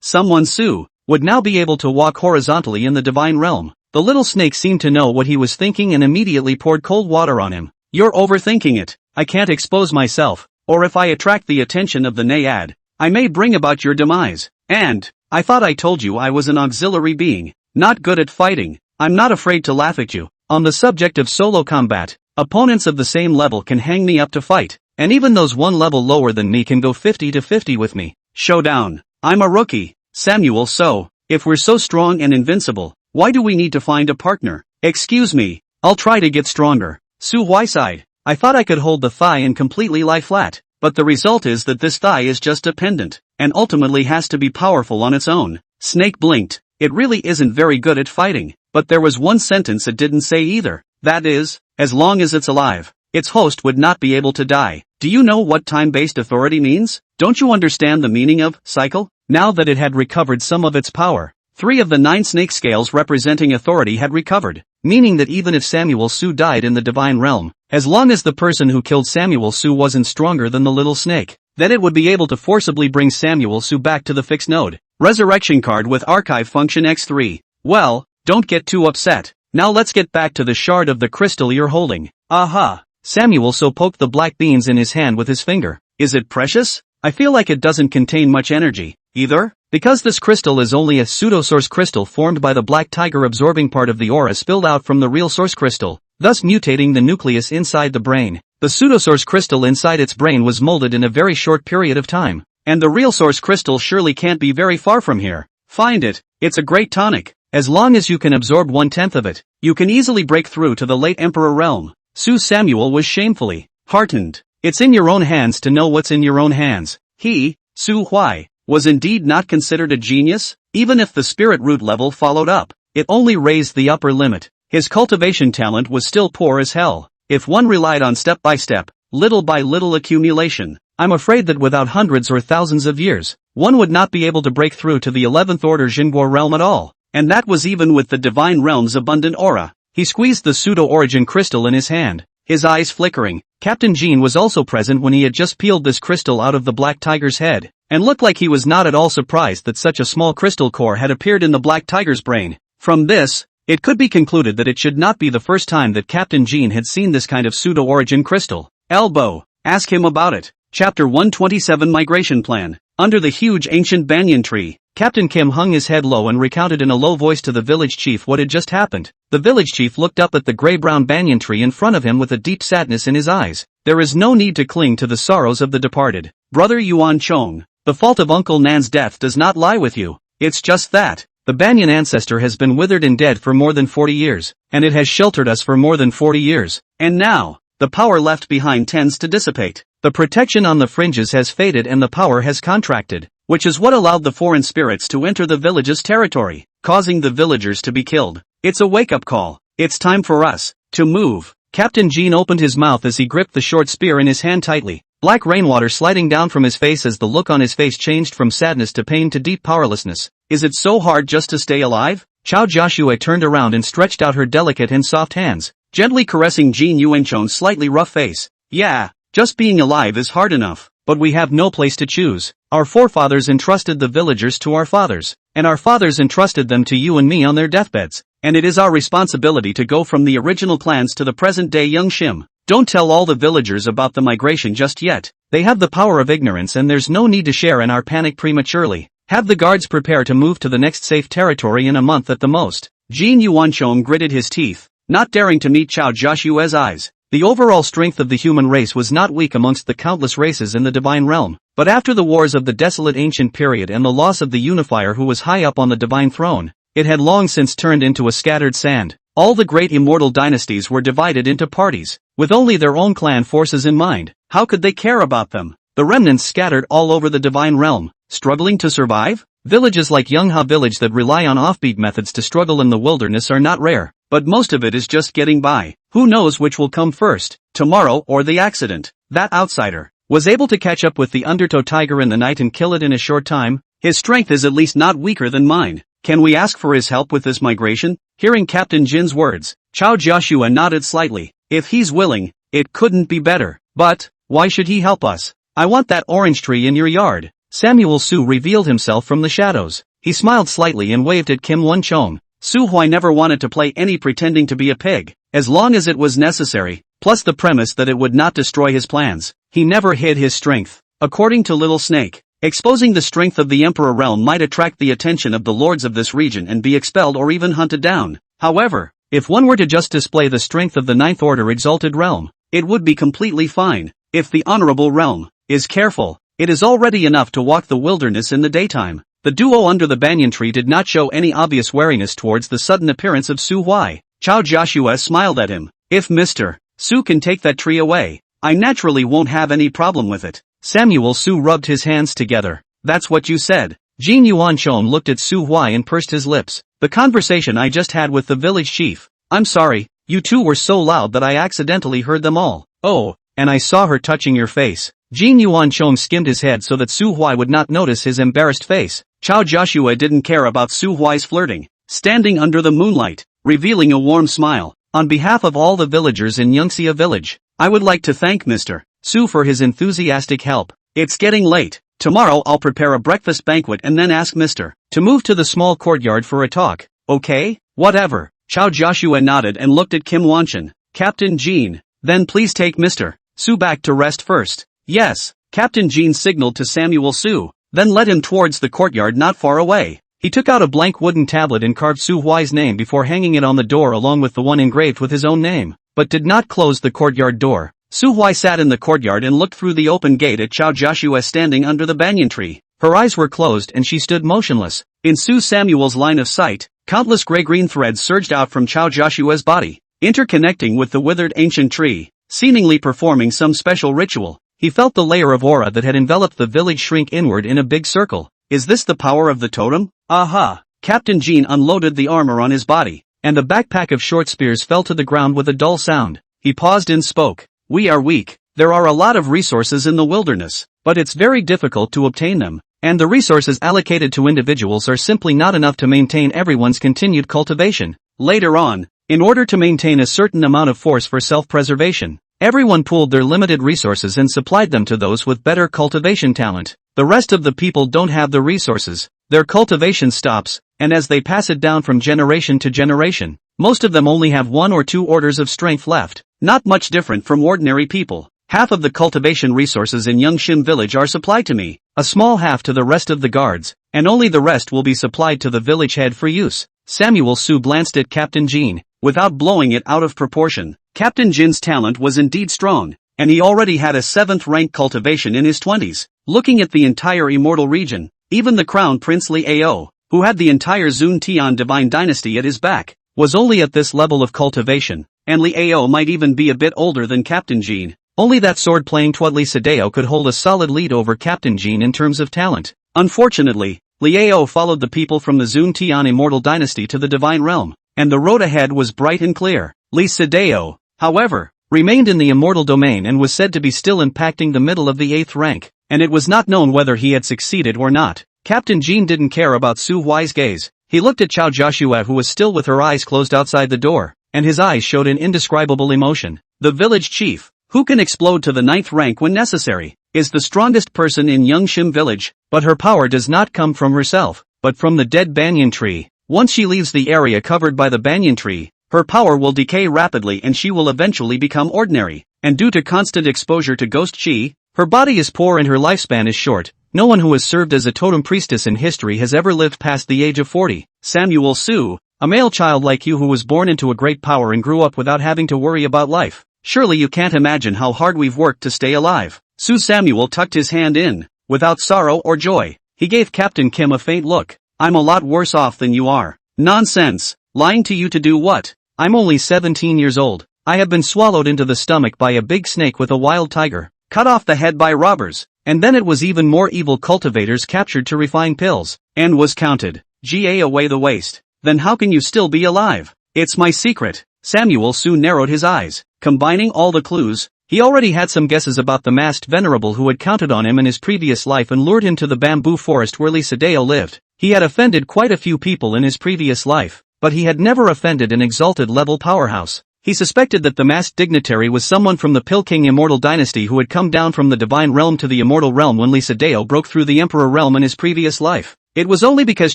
someone Su, would now be able to walk horizontally in the divine realm? The Little Snake seemed to know what he was thinking and immediately poured cold water on him. You're overthinking it. I can't expose myself, or if I attract the attention of the Naiad, I may bring about your demise. And, I thought I told you I was an auxiliary being, not good at fighting. I'm not afraid to laugh at you. On the subject of solo combat, opponents of the same level can hang me up to fight, and even those one level lower than me can go 50-50 with me. Showdown. I'm a rookie, Samuel, so, if we're so strong and invincible, why do we need to find a partner? Excuse me, I'll try to get stronger. Su Huai sighed. I thought I could hold the thigh and completely lie flat, but the result is that this thigh is just a pendant, and ultimately has to be powerful on its own. Snake blinked. It really isn't very good at fighting, but there was one sentence it didn't say either. That is, as long as it's alive, its host would not be able to die. Do you know what time-based authority means? Don't you understand the meaning of cycle? Now that it had recovered some of its power, 3 of the 9 snake scales representing authority had recovered, meaning that even if Samuel Su died in the divine realm, as long as the person who killed Samuel Su wasn't stronger than the little snake, then it would be able to forcibly bring Samuel Su back to the fixed node. Resurrection card with archive function X3. Well, don't get too upset. Now let's get back to the shard of the crystal you're holding. Aha! Samuel Su poked the black beans in his hand with his finger. Is it precious? I feel like it doesn't contain much energy, either. Because this crystal is only a pseudo-source crystal formed by the black tiger absorbing part of the aura spilled out from the real source crystal, thus mutating the nucleus inside the brain. The pseudo-source crystal inside its brain was molded in a very short period of time. And the real source crystal surely can't be very far from here. Find it. It's a great tonic. As long as you can absorb 1/10 of it, you can easily break through to the late Emperor realm. Su Samuel was shamefully heartened. It's in your own hands to know what's in your own hands. He, Su Huai, was indeed not considered a genius. Even if the spirit root level followed up, it only raised the upper limit. His cultivation talent was still poor as hell. If one relied on step-by-step, little-by-little accumulation, I'm afraid that without hundreds or thousands of years, one would not be able to break through to the 11th order Jinguo realm at all. And that was even with the divine realm's abundant aura. He squeezed the pseudo-origin crystal in his hand, his eyes flickering. Captain Jean was also present when he had just peeled this crystal out of the black tiger's head, and looked like he was not at all surprised that such a small crystal core had appeared in the black tiger's brain. From this, it could be concluded that it should not be the first time that Captain Jean had seen this kind of pseudo-origin crystal. Elbow, ask him about it. Chapter 127 Migration Plan. Under the huge ancient banyan tree, Captain Kim hung his head low and recounted in a low voice to the village chief what had just happened. The village chief looked up at the gray-brown banyan tree in front of him with a deep sadness in his eyes. There is no need to cling to the sorrows of the departed. Brother Yuan Chong, the fault of Uncle Nan's death does not lie with you. It's just that the banyan ancestor has been withered and dead for more than 40 years, and it has sheltered us for more than 40 years. And now, the power left behind tends to dissipate. The protection on the fringes has faded and the power has contracted, which is what allowed the foreign spirits to enter the village's territory, causing the villagers to be killed. It's a wake-up call. It's time for us to move. Captain Jean opened his mouth as he gripped the short spear in his hand tightly, black rainwater sliding down from his face as the look on his face changed from sadness to pain to deep powerlessness. Is it so hard just to stay alive? Chao Joshua turned around and stretched out her delicate and soft hands, gently caressing Jean Yuanchon's slightly rough face. Yeah, just being alive is hard enough, but we have no place to choose. Our forefathers entrusted the villagers to our fathers, and our fathers entrusted them to you and me on their deathbeds, and it is our responsibility to go from the original clans to the present-day young Shim. Don't tell all the villagers about the migration just yet. They have the power of ignorance and there's no need to share in our panic prematurely. Have the guards prepare to move to the next safe territory in a month at the most. Jean Yuanchong gritted his teeth, not daring to meet Chao Joshua's eyes. The overall strength of the human race was not weak amongst the countless races in the divine realm, but after the wars of the desolate ancient period and the loss of the unifier who was high up on the divine throne, it had long since turned into a scattered sand. All the great immortal dynasties were divided into parties, with only their own clan forces in mind. How could they care about them? The remnants scattered all over the divine realm, struggling to survive? Villages like Youngha village that rely on offbeat methods to struggle in the wilderness are not rare, but most of it is just getting by. Who knows which will come first, tomorrow or the accident? That outsider was able to catch up with the undertow tiger in the night and kill it in a short time. His strength is at least not weaker than mine. Can we ask for his help with this migration? Hearing Captain Jin's words, Chao Joshua nodded slightly. If he's willing, it couldn't be better. But, why should he help us? I want that orange tree in your yard. Samuel Su revealed himself from the shadows. He smiled slightly and waved at Kim Won Chong. Su Huai never wanted to play any pretending to be a pig, as long as it was necessary, plus the premise that it would not destroy his plans. He never hid his strength. According to Little Snake, exposing the strength of the Emperor realm might attract the attention of the lords of this region and be expelled or even hunted down. However, if one were to just display the strength of the Ninth Order Exalted Realm, it would be completely fine. If the Honorable Realm is careful, it is already enough to walk the wilderness in the daytime. The duo under the banyan tree did not show any obvious wariness towards the sudden appearance of Su Huai. Chao Joshua smiled at him. If Mr. Su can take that tree away, I naturally won't have any problem with it. Samuel Su rubbed his hands together. That's what you said. Jin Yuanchong looked at Su Huai and pursed his lips. The conversation I just had with the village chief. I'm sorry, you two were so loud that I accidentally heard them all. Oh, and I saw her touching your face. Jin Yuanchong skimmed his head so that Su Huai would not notice his embarrassed face. Chao Joshua didn't care about Su Huai's flirting. Standing under the moonlight, revealing a warm smile. On behalf of all the villagers in Yungxia village, I would like to thank Mr. Su for his enthusiastic help. It's getting late. Tomorrow I'll prepare a breakfast banquet and then ask Mr. to move to the small courtyard for a talk. Okay? Whatever. Chao Joshua nodded and looked at Kim Wanchan. Captain Jean, then please take Mr. Su back to rest first. Yes, Captain Jean signaled to Samuel Su, then led him towards the courtyard not far away. He took out a blank wooden tablet and carved Su Huai's name before hanging it on the door along with the one engraved with his own name, but did not close the courtyard door. Su Huai sat in the courtyard and looked through the open gate at Chao Joshua standing under the banyan tree. Her eyes were closed and she stood motionless. In Su Samuel's line of sight, countless gray-green threads surged out from Chao Joshua's body, interconnecting with the withered ancient tree, seemingly performing some special ritual. He felt the layer of aura that had enveloped the village shrink inward in a big circle. Is this the power of the totem? Aha! Captain Jean unloaded the armor on his body, and the backpack of short spears fell to the ground with a dull sound. He paused and spoke. We are weak. There are a lot of resources in the wilderness, but it's very difficult to obtain them, and the resources allocated to individuals are simply not enough to maintain everyone's continued cultivation. Later on, in order to maintain a certain amount of force for self-preservation, everyone pooled their limited resources and supplied them to those with better cultivation talent. The rest of the people don't have the resources. Their cultivation stops, and as they pass it down from generation to generation, most of them only have 1 or 2 orders of strength left. Not much different from ordinary people. Half of the cultivation resources in Yangshim village are supplied to me, a small half to the rest of the guards, and only the rest will be supplied to the village head for use. Samuel Su glanced at Captain Jean, without blowing it out of proportion. Captain Jin's talent was indeed strong, and he already had a 7th rank cultivation in his 20s. Looking at the entire immortal region, even the crown prince Li Ao, who had the entire Zun Tian divine dynasty at his back, was only at this level of cultivation, and Li Ao might even be a bit older than Captain Jean. Only that sword-playing Tuat Li Sadeo could hold a solid lead over Captain Jean in terms of talent. Unfortunately, Li Ao followed the people from the Zun Tian immortal dynasty to the divine realm, and the road ahead was bright and clear. Li Sadeo, however, remained in the immortal domain and was said to be still impacting the middle of the 8th rank, and it was not known whether he had succeeded or not. Captain Jean didn't care about Su Huai's gaze. He looked at Chao Joshua, who was still with her eyes closed outside the door, and his eyes showed an indescribable emotion. The village chief, who can explode to the 9th rank when necessary, is the strongest person in Yangshim village, but her power does not come from herself, but from the dead banyan tree. Once she leaves the area covered by the banyan tree, her power will decay rapidly and she will eventually become ordinary, and due to constant exposure to ghost chi, her body is poor and her lifespan is short. No one who has served as a totem priestess in history has ever lived past the age of 40. Samuel Su, a male child like you who was born into a great power and grew up without having to worry about life. Surely you can't imagine how hard we've worked to stay alive. Su Samuel tucked his hand in, without sorrow or joy. He gave Captain Kim a faint look. I'm a lot worse off than you are. Nonsense. Lying to you to do what? I'm only 17 years old. I have been swallowed into the stomach by a big snake with a wild tiger, cut off the head by robbers, and then it was even more evil cultivators captured to refine pills, and was counted. Ga away the waste. Then how can you still be alive? It's my secret. Samuel soon narrowed his eyes. Combining all the clues, he already had some guesses about the masked venerable who had counted on him in his previous life and lured him to the bamboo forest where Li Sadeo lived. He had offended quite a few people in his previous life, but he had never offended an exalted level powerhouse. He suspected that the masked dignitary was someone from the Pilking immortal dynasty who had come down from the divine realm to the immortal realm when Li Sadeo broke through the emperor realm in his previous life. It was only because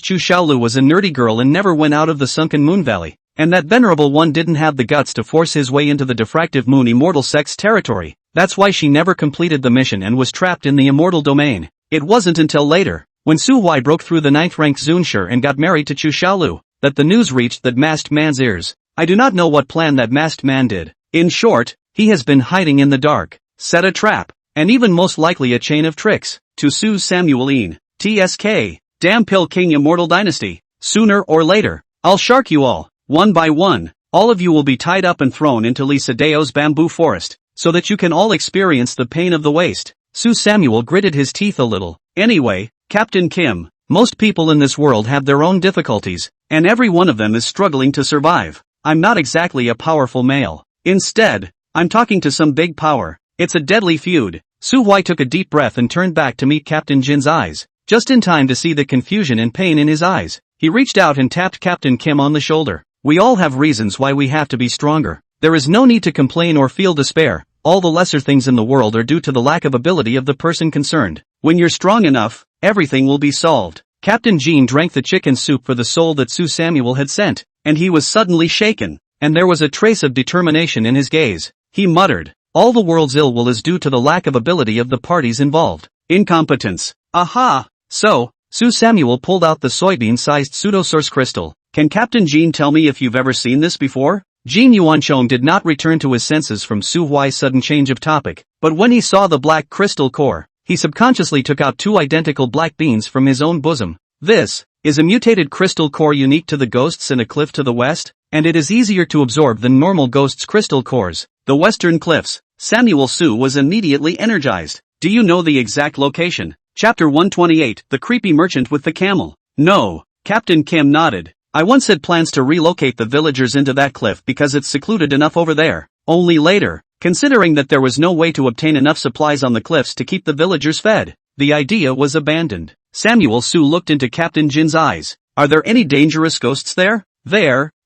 Chu Xiaolu was a nerdy girl and never went out of the sunken moon valley, and that venerable one didn't have the guts to force his way into the diffractive moon immortal sect's territory. That's why she never completed the mission and was trapped in the immortal domain. It wasn't until later, when Su Huai broke through the 9th rank Zunshur and got married to Chu Xiaolu, that the news reached that masked man's ears. I do not know what plan that masked man did. In short, he has been hiding in the dark, set a trap, and even most likely a chain of tricks, to Su Samueline. TSK, damn Pill King immortal dynasty. Sooner or later, I'll shark you all, one by one. All of you will be tied up and thrown into Li Sadeo's bamboo forest, so that you can all experience the pain of the waste. Su Samuel gritted his teeth a little. Anyway, Captain Kim, most people in this world have their own difficulties, and every one of them is struggling to survive. I'm not exactly a powerful male. Instead, I'm talking to some big power. It's a deadly feud. Su Huai took a deep breath and turned back to meet Captain Jin's eyes, just in time to see the confusion and pain in his eyes. He reached out and tapped Captain Kim on the shoulder. We all have reasons why we have to be stronger. There is no need to complain or feel despair. All the lesser things in the world are due to the lack of ability of the person concerned. When you're strong enough, everything will be solved. Captain Jean drank the chicken soup for the soul that Su Samuel had sent, and he was suddenly shaken, and there was a trace of determination in his gaze. He muttered, All the world's ill will is due to the lack of ability of the parties involved. Incompetence. Aha! So, Su Samuel pulled out the soybean-sized pseudo-source crystal. Can Captain Jean tell me if you've ever seen this before? Jin Yuanchong did not return to his senses from Su Huai's sudden change of topic, but when he saw the black crystal core, he subconsciously took out 2 identical black beans from his own bosom. This is a mutated crystal core unique to the ghosts in a cliff to the west, and it is easier to absorb than normal ghosts' crystal cores. The Western Cliffs. Samuel Su was immediately energized. Do you know the exact location? Chapter 128, The Creepy Merchant with the Camel. No. Captain Kim nodded. I once had plans to relocate the villagers into that cliff because it's secluded enough over there. Only later, considering that there was no way to obtain enough supplies on the cliffs to keep the villagers fed, the idea was abandoned. Samuel Su looked into Captain Jin's eyes. Are there any dangerous ghosts there?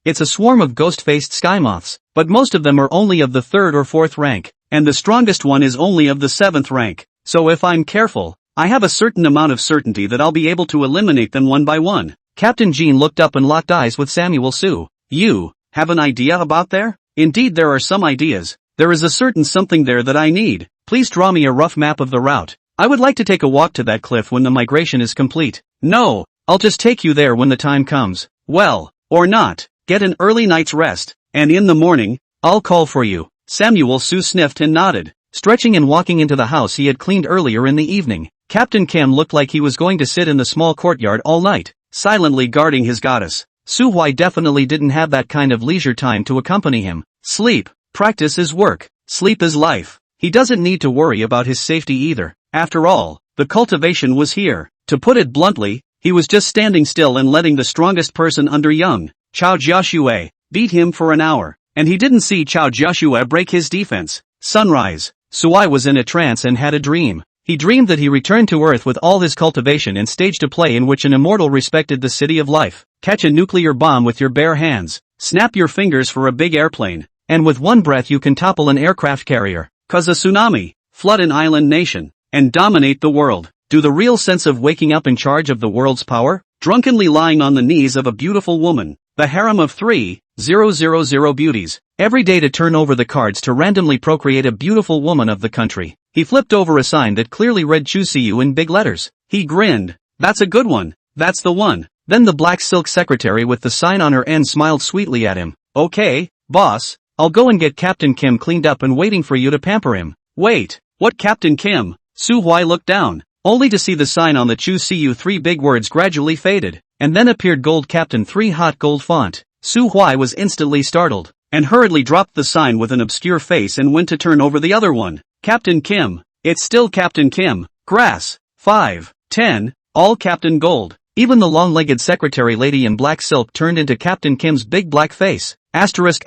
It's a swarm of ghost-faced sky moths, but most of them are only of the 3rd or 4th rank, and the strongest one is only of the 7th rank. So if I'm careful, I have a certain amount of certainty that I'll be able to eliminate them one by one. Captain Jean looked up and locked eyes with Samuel Su. You have an idea about there? Indeed, there are some ideas. There is a certain something there that I need. Please draw me a rough map of the route. I would like to take a walk to that cliff when the migration is complete. No, I'll just take you there when the time comes. Well, or not. Get an early night's rest, and in the morning, I'll call for you. Samuel Su sniffed and nodded. Stretching and walking into the house he had cleaned earlier in the evening, Captain Kim looked like he was going to sit in the small courtyard all night, silently guarding his goddess. Su Huai definitely didn't have that kind of leisure time to accompany him. Sleep, practice is work, sleep is life. He doesn't need to worry about his safety either. After all, the cultivation was here. To put it bluntly, he was just standing still and letting the strongest person under young Chao Jiashue beat him for an hour, and he didn't see Chao Jiashue break his defense. Sunrise. Suai was in a trance and had a dream. He dreamed that he returned to Earth with all his cultivation and staged a play in which an immortal respected the city of life. Catch a nuclear bomb with your bare hands. Snap your fingers for a big airplane. And with one breath you can topple an aircraft carrier. Cause a tsunami, flood an island nation, and dominate the world. Do the real sense of waking up in charge of the world's power? Drunkenly lying on the knees of a beautiful woman. The harem of 3,000 beauties. Every day to turn over the cards to randomly procreate a beautiful woman of the country. He flipped over a sign that clearly read Chusiyu in big letters. He grinned. That's a good one. That's the one. Then the black silk secretary with the sign on her end smiled sweetly at him. Okay, boss, I'll go and get Captain Kim cleaned up and waiting for you to pamper him. Wait, what Captain Kim? Su Huai looked down, only to see the sign on the Chusiyu 3 big words gradually faded, and then appeared gold Captain 3 hot gold font. Su Huai was instantly startled, and hurriedly dropped the sign with an obscure face and went to turn over the other one. Captain Kim. It's still Captain Kim. Grass. 5, 10, all Captain Gold. Even the long-legged secretary lady in black silk turned into Captain Kim's big black face. Asterisk.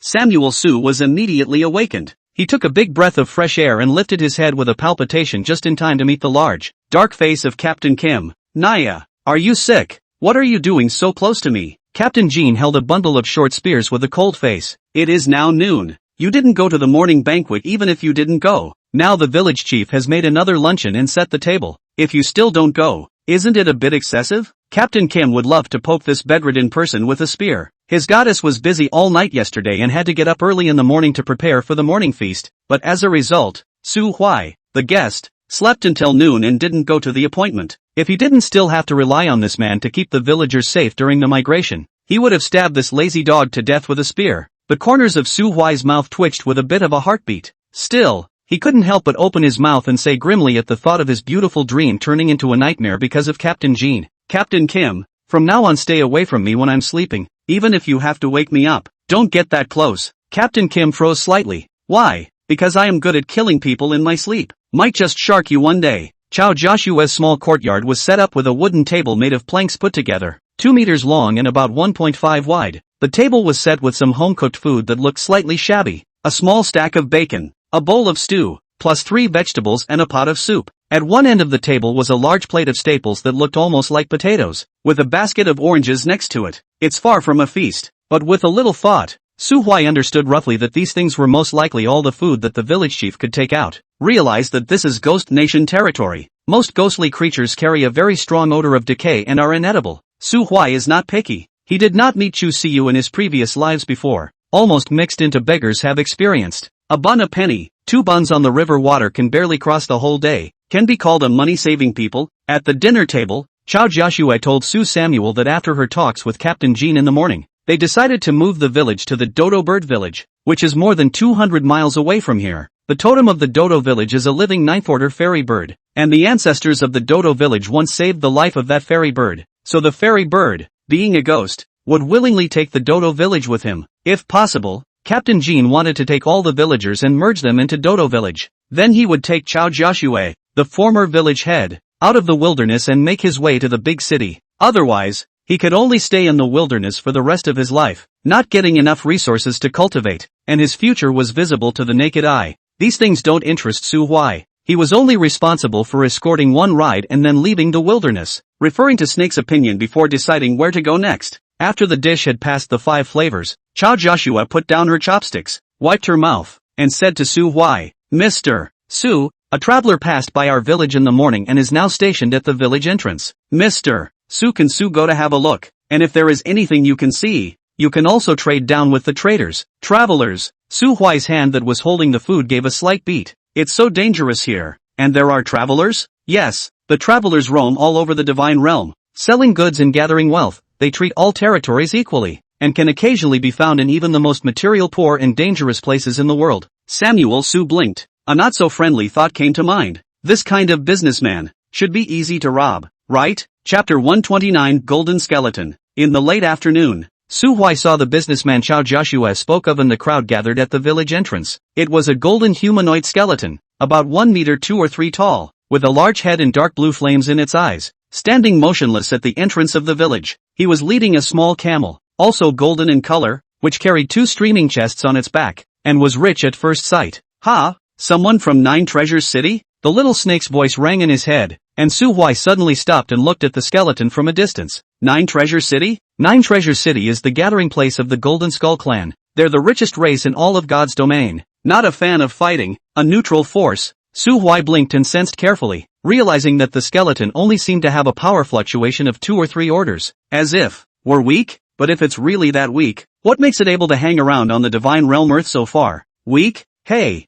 Samuel Su was immediately awakened. He took a big breath of fresh air and lifted his head with a palpitation just in time to meet the large, dark face of Captain Kim. Naya, are you sick? What are you doing so close to me? Captain Jean held a bundle of short spears with a cold face. It is now noon. You didn't go to the morning banquet even if you didn't go. Now the village chief has made another luncheon and set the table. If you still don't go, isn't it a bit excessive? Captain Kim would love to poke this bedridden person with a spear. His goddess was busy all night yesterday and had to get up early in the morning to prepare for the morning feast, but as a result, Su Huai, the guest, slept until noon and didn't go to the appointment. If he didn't still have to rely on this man to keep the villagers safe during the migration, he would have stabbed this lazy dog to death with a spear. The corners of Su Huai's mouth twitched with a bit of a heartbeat. Still, he couldn't help but open his mouth and say grimly at the thought of his beautiful dream turning into a nightmare because of Captain Jean. Captain Kim, from now on stay away from me when I'm sleeping, even if you have to wake me up. Don't get that close. Captain Kim froze slightly. Why? Because I am good at killing people in my sleep. Might just shark you one day. Chao Joshua's small courtyard was set up with a wooden table made of planks put together, 2 meters long and about 1.5 wide. The table was set with some home-cooked food that looked slightly shabby. A small stack of bacon, a bowl of stew, plus 3 vegetables and a pot of soup. At one end of the table was a large plate of staples that looked almost like potatoes, with a basket of oranges next to it. It's far from a feast, but with a little thought, Su Huai understood roughly that these things were most likely all the food that the village chief could take out. Realized that this is Ghost Nation territory. Most ghostly creatures carry a very strong odor of decay and are inedible. Su Huai is not picky. He did not meet Chu Siyu in his previous lives before, almost mixed into beggars have experienced. A bun a penny, 2 buns on the river water can barely cross the whole day, can be called a money-saving people. At the dinner table, Chao Joshua told Su Samuel that after her talks with Captain Jean in the morning, they decided to move the village to the Dodo Bird Village, which is more than 200 miles away from here. The totem of the Dodo Village is a living 9th-order fairy bird, and the ancestors of the Dodo Village once saved the life of that fairy bird, so the fairy bird, being a ghost, would willingly take the Dodo Village with him. If possible, Captain Jean wanted to take all the villagers and merge them into Dodo Village. Then he would take Chao Joshua, the former village head, out of the wilderness and make his way to the big city. Otherwise, he could only stay in the wilderness for the rest of his life, not getting enough resources to cultivate, and his future was visible to the naked eye. These things don't interest Su Huai. He was only responsible for escorting one ride and then leaving the wilderness, referring to Snake's opinion before deciding where to go next. After the dish had passed the 5 flavors, Chao Joshua put down her chopsticks, wiped her mouth, and said to Su Huai, "Mr. Su, a traveler passed by our village in the morning and is now stationed at the village entrance. Mr. Su, can Su go to have a look, and if there is anything you can see, you can also trade down with the traders." Travelers. Su Huai's hand that was holding the food gave a slight beat. "It's so dangerous here, and there are travelers?" "Yes, the travelers roam all over the divine realm, selling goods and gathering wealth. They treat all territories equally, and can occasionally be found in even the most material poor and dangerous places in the world." Samuel Su blinked. A not-so-friendly thought came to mind. This kind of businessman should be easy to rob, right? Chapter 129 Golden Skeleton. In the late afternoon, Su Huai saw the businessman Chao Joshua spoke of in the crowd gathered at the village entrance. It was a golden humanoid skeleton, about 1 meter 2 or 3 tall, with a large head and dark blue flames in its eyes, standing motionless at the entrance of the village. He was leading a small camel, also golden in color, which carried 2 streaming chests on its back, and was rich at first sight. "Ha! Someone from 9 Treasures City?" The little snake's voice rang in his head, and Su Huai suddenly stopped and looked at the skeleton from a distance. 9 Treasure City? 9 Treasure City is the gathering place of the Golden Skull clan. They're the richest race in all of God's domain. Not a fan of fighting, a neutral force. Su Huai blinked and sensed carefully, realizing that the skeleton only seemed to have a power fluctuation of 2 or 3 orders. As if were weak? But if it's really that weak, what makes it able to hang around on the divine realm Earth so far? Weak? Hey,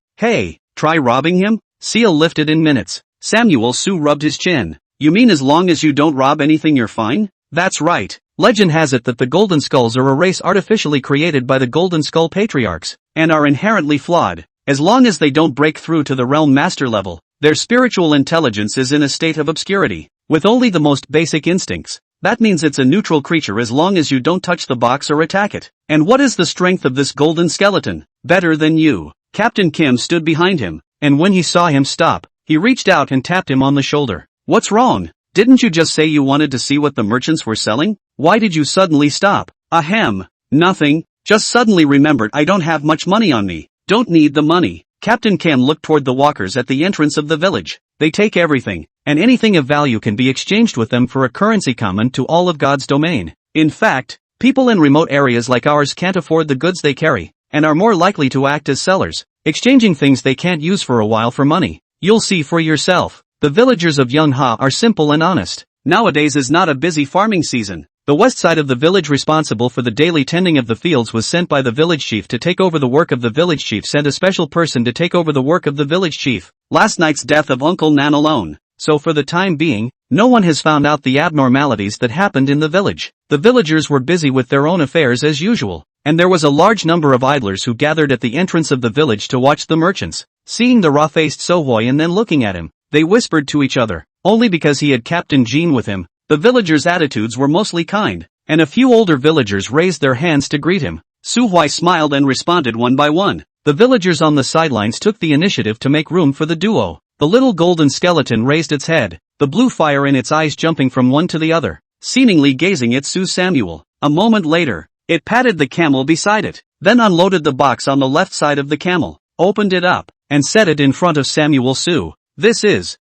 try robbing him? Seal lifted in minutes. Samuel Su rubbed his chin. "You mean as long as you don't rob anything you're fine?" "That's right. Legend has it that the Golden Skulls are a race artificially created by the Golden Skull Patriarchs, and are inherently flawed. As long as they don't break through to the realm master level, their spiritual intelligence is in a state of obscurity, with only the most basic instincts. That means it's a neutral creature as long as you don't touch the box or attack it. And what is the strength of this golden skeleton? Better than you." Captain Kim stood behind him, and when he saw him stop, he reached out and tapped him on the shoulder. "What's wrong? Didn't you just say you wanted to see what the merchants were selling? Why did you suddenly stop?" "Ahem. Nothing. Just suddenly remembered I don't have much money on me. Don't need the money." Captain Kim looked toward the walkers at the entrance of the village. "They take everything, and anything of value can be exchanged with them for a currency common to all of God's domain. In fact, people in remote areas like ours can't afford the goods they carry, and are more likely to act as sellers, exchanging things they can't use for a while for money. You'll see for yourself. The villagers of Yunha are simple and honest. Nowadays is not a busy farming season. The west side of the village responsible for the daily tending of the fields was sent by the village chief to take over the work of the village chief sent a special person to take over the work of the village chief. Last night's death of Uncle Nan alone. So for the time being, no one has found out the abnormalities that happened in the village. The villagers were busy with their own affairs as usual, and there was a large number of idlers who gathered at the entrance of the village to watch the merchants. Seeing the raw-faced Sohoi and then looking at him, they whispered to each other. Only because he had Captain Jean with him, the villagers' attitudes were mostly kind, and a few older villagers raised their hands to greet him. Su Huai smiled and responded one by one. The villagers on the sidelines took the initiative to make room for the duo. The little golden skeleton raised its head, the blue fire in its eyes jumping from one to the other, seemingly gazing at Su Samuel. A moment later, it patted the camel beside it, then unloaded the box on the left side of the camel, opened it up, and set it in front of Samuel Su.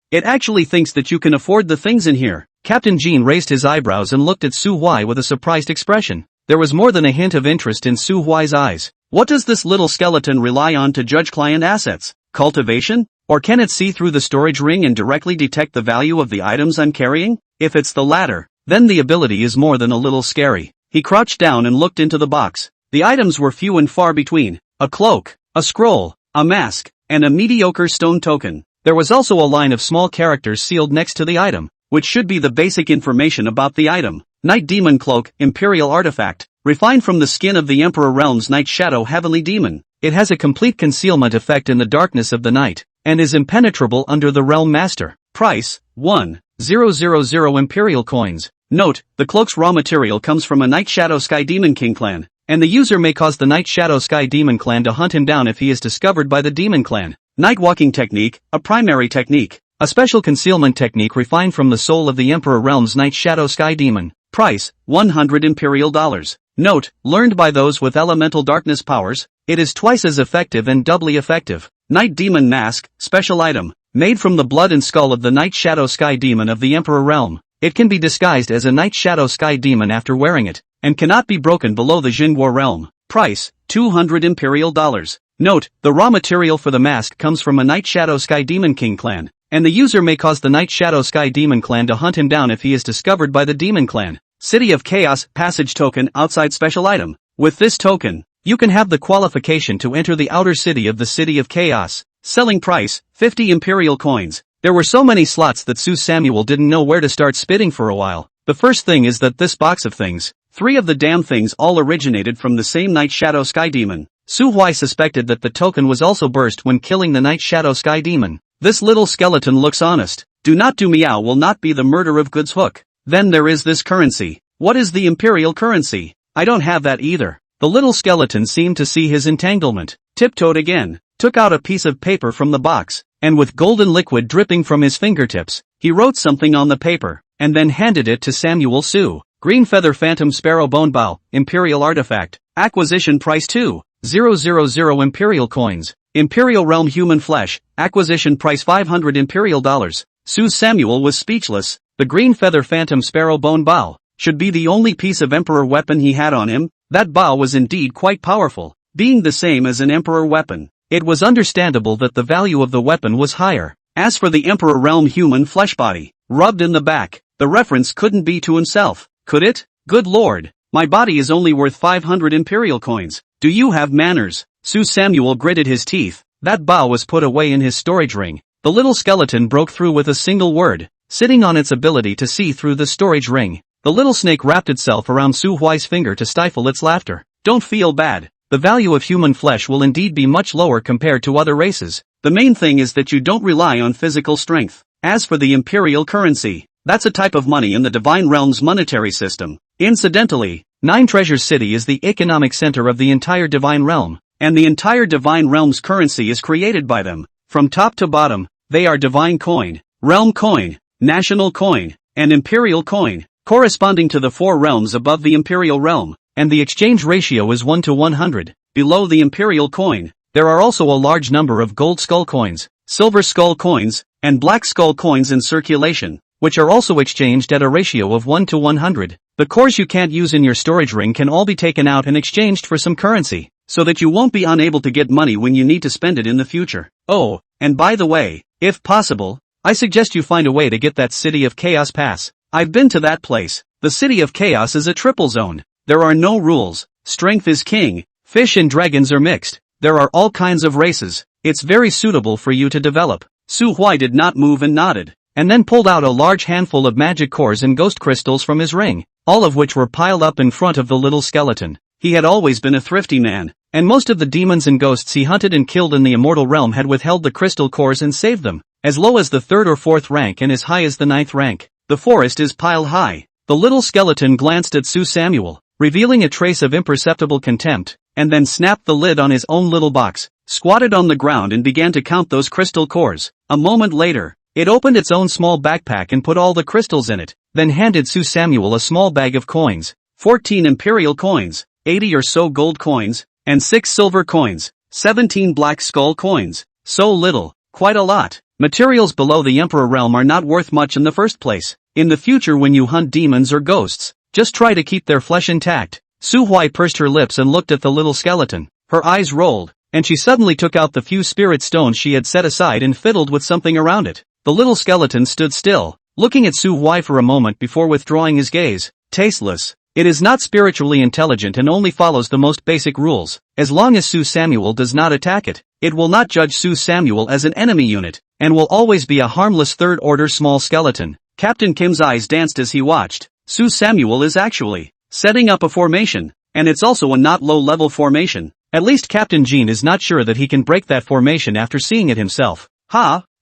It actually thinks that you can afford the things in here. Captain Jean raised his eyebrows and looked at Su Huai with a surprised expression. There was more than a hint of interest in Su Huai's eyes. What does this little skeleton rely on to judge client assets? Cultivation? Or can it see through the storage ring and directly detect the value of the items I'm carrying? If it's the latter, then the ability is more than a little scary. He crouched down and looked into the box. The items were few and far between: a cloak, a scroll, a mask, and a mediocre stone token. There was also a line of small characters sealed next to the item, which should be the basic information about the item. Night Demon Cloak, Imperial Artifact, refined from the skin of the Emperor Realm's Night Shadow Heavenly Demon. It has a complete concealment effect in the darkness of the night, and is impenetrable under the Realm Master. Price, 1,000 Imperial Coins. Note, the cloak's raw material comes from a Night Shadow Sky Demon King clan, and the user may cause the Night Shadow Sky Demon clan to hunt him down if he is discovered by the Demon clan. Night Walking Technique, a primary technique. A special concealment technique refined from the soul of the Emperor Realm's Night Shadow Sky Demon. Price, 100 Imperial Dollars. Note, learned by those with elemental darkness powers, it is twice as effective and doubly effective. Night Demon Mask, special item, made from the blood and skull of the Night Shadow Sky Demon of the Emperor Realm. It can be disguised as a Night Shadow Sky Demon after wearing it, and cannot be broken below the Jinguo realm. Price, 200 Imperial Dollars. Note, the raw material for the mask comes from a Night Shadow Sky Demon King clan, and the user may cause the Night Shadow Sky Demon clan to hunt him down if he is discovered by the Demon clan. City of Chaos, Passage Token, Outside Special Item. With this token, you can have the qualification to enter the outer city of the City of Chaos. Selling price, 50 Imperial Coins. There were so many slots that Sue Samuel didn't know where to start spitting for a while. The first thing is that this box of things, 3 of the damn things all originated from the same Night Shadow Sky Demon. Su Huai suspected that the token was also burst when killing the Night Shadow Sky Demon. This little skeleton looks honest. Do not do meow will not be the murder of goods hook. Then there is this currency. What is the imperial currency? I don't have that either. The little skeleton seemed to see his entanglement, tiptoed again, took out a piece of paper from the box, and with golden liquid dripping from his fingertips, he wrote something on the paper, and then handed it to Samuel Su. Green Feather Phantom Sparrow Bone Bow, Imperial Artifact. Acquisition price 2,000 Imperial Coins. Imperial Realm Human Flesh, acquisition price 500 Imperial Dollars. Su Samuel was speechless. The Green Feather Phantom Sparrow Bone Bow should be the only piece of Emperor weapon he had on him. That bow was indeed quite powerful, being the same as an Emperor weapon. It was understandable that the value of the weapon was higher. As for the Emperor Realm Human Flesh Body, rubbed in the back, the reference couldn't be to himself, could it? Good lord, my body is only worth 500 Imperial Coins. Do you have manners? Su Samuel gritted his teeth. That bow was put away in his storage ring. The little skeleton broke through with a single word, sitting on its ability to see through the storage ring. The little snake wrapped itself around Su Huai's finger to stifle its laughter. Don't feel bad. The value of human flesh will indeed be much lower compared to other races. The main thing is that you don't rely on physical strength. As for the imperial currency, that's a type of money in the Divine Realm's monetary system. Incidentally, Nine Treasures City is the economic center of the entire Divine Realm, and the entire Divine Realm's currency is created by them. From top to bottom, they are Divine Coin, Realm Coin, National Coin, and Imperial Coin, corresponding to the 4 realms above the Imperial Realm, and the exchange ratio is 1 to 100. Below the Imperial Coin, there are also a large number of Gold Skull Coins, Silver Skull Coins, and Black Skull Coins in circulation, which are also exchanged at a ratio of 1 to 100. The cores you can't use in your storage ring can all be taken out and exchanged for some currency, so that you won't be unable to get money when you need to spend it in the future. Oh, and by the way, if possible, I suggest you find a way to get that City of Chaos pass. I've been to that place. The City of Chaos is a triple zone. There are no rules. Strength is king. Fish and dragons are mixed. There are all kinds of races. It's very suitable for you to develop. Su Huai did not move and nodded, and then pulled out a large handful of magic cores and ghost crystals from his ring, all of which were piled up in front of the little skeleton. He had always been a thrifty man, and most of the demons and ghosts he hunted and killed in the immortal realm had withheld the crystal cores and saved them, as low as the 3rd or 4th rank and as high as the 9th rank. The forest is piled high. The little skeleton glanced at Su Samuel, revealing a trace of imperceptible contempt, and then snapped the lid on his own little box, squatted on the ground and began to count those crystal cores. A moment later, it opened its own small backpack and put all the crystals in it, then handed Su Samuel a small bag of coins. 14 imperial coins, 80 or so gold coins, and 6 silver coins, 17 black skull coins. So little, quite a lot. Materials below the Emperor realm are not worth much in the first place. In the future when you hunt demons or ghosts, just try to keep their flesh intact. Su Huai pursed her lips and looked at the little skeleton. Her eyes rolled, and she suddenly took out the few spirit stones she had set aside and fiddled with something around it. The little skeleton stood still, looking at Su Huai for a moment before withdrawing his gaze. Tasteless. It is not spiritually intelligent and only follows the most basic rules. As long as Su Samuel does not attack it, it will not judge Su Samuel as an enemy unit, and will always be a harmless third-order small skeleton. Captain Kim's eyes danced as he watched. Su Samuel is actually setting up a formation, and it's also a not low-level formation. At least Captain Jean is not sure that he can break that formation after seeing it himself.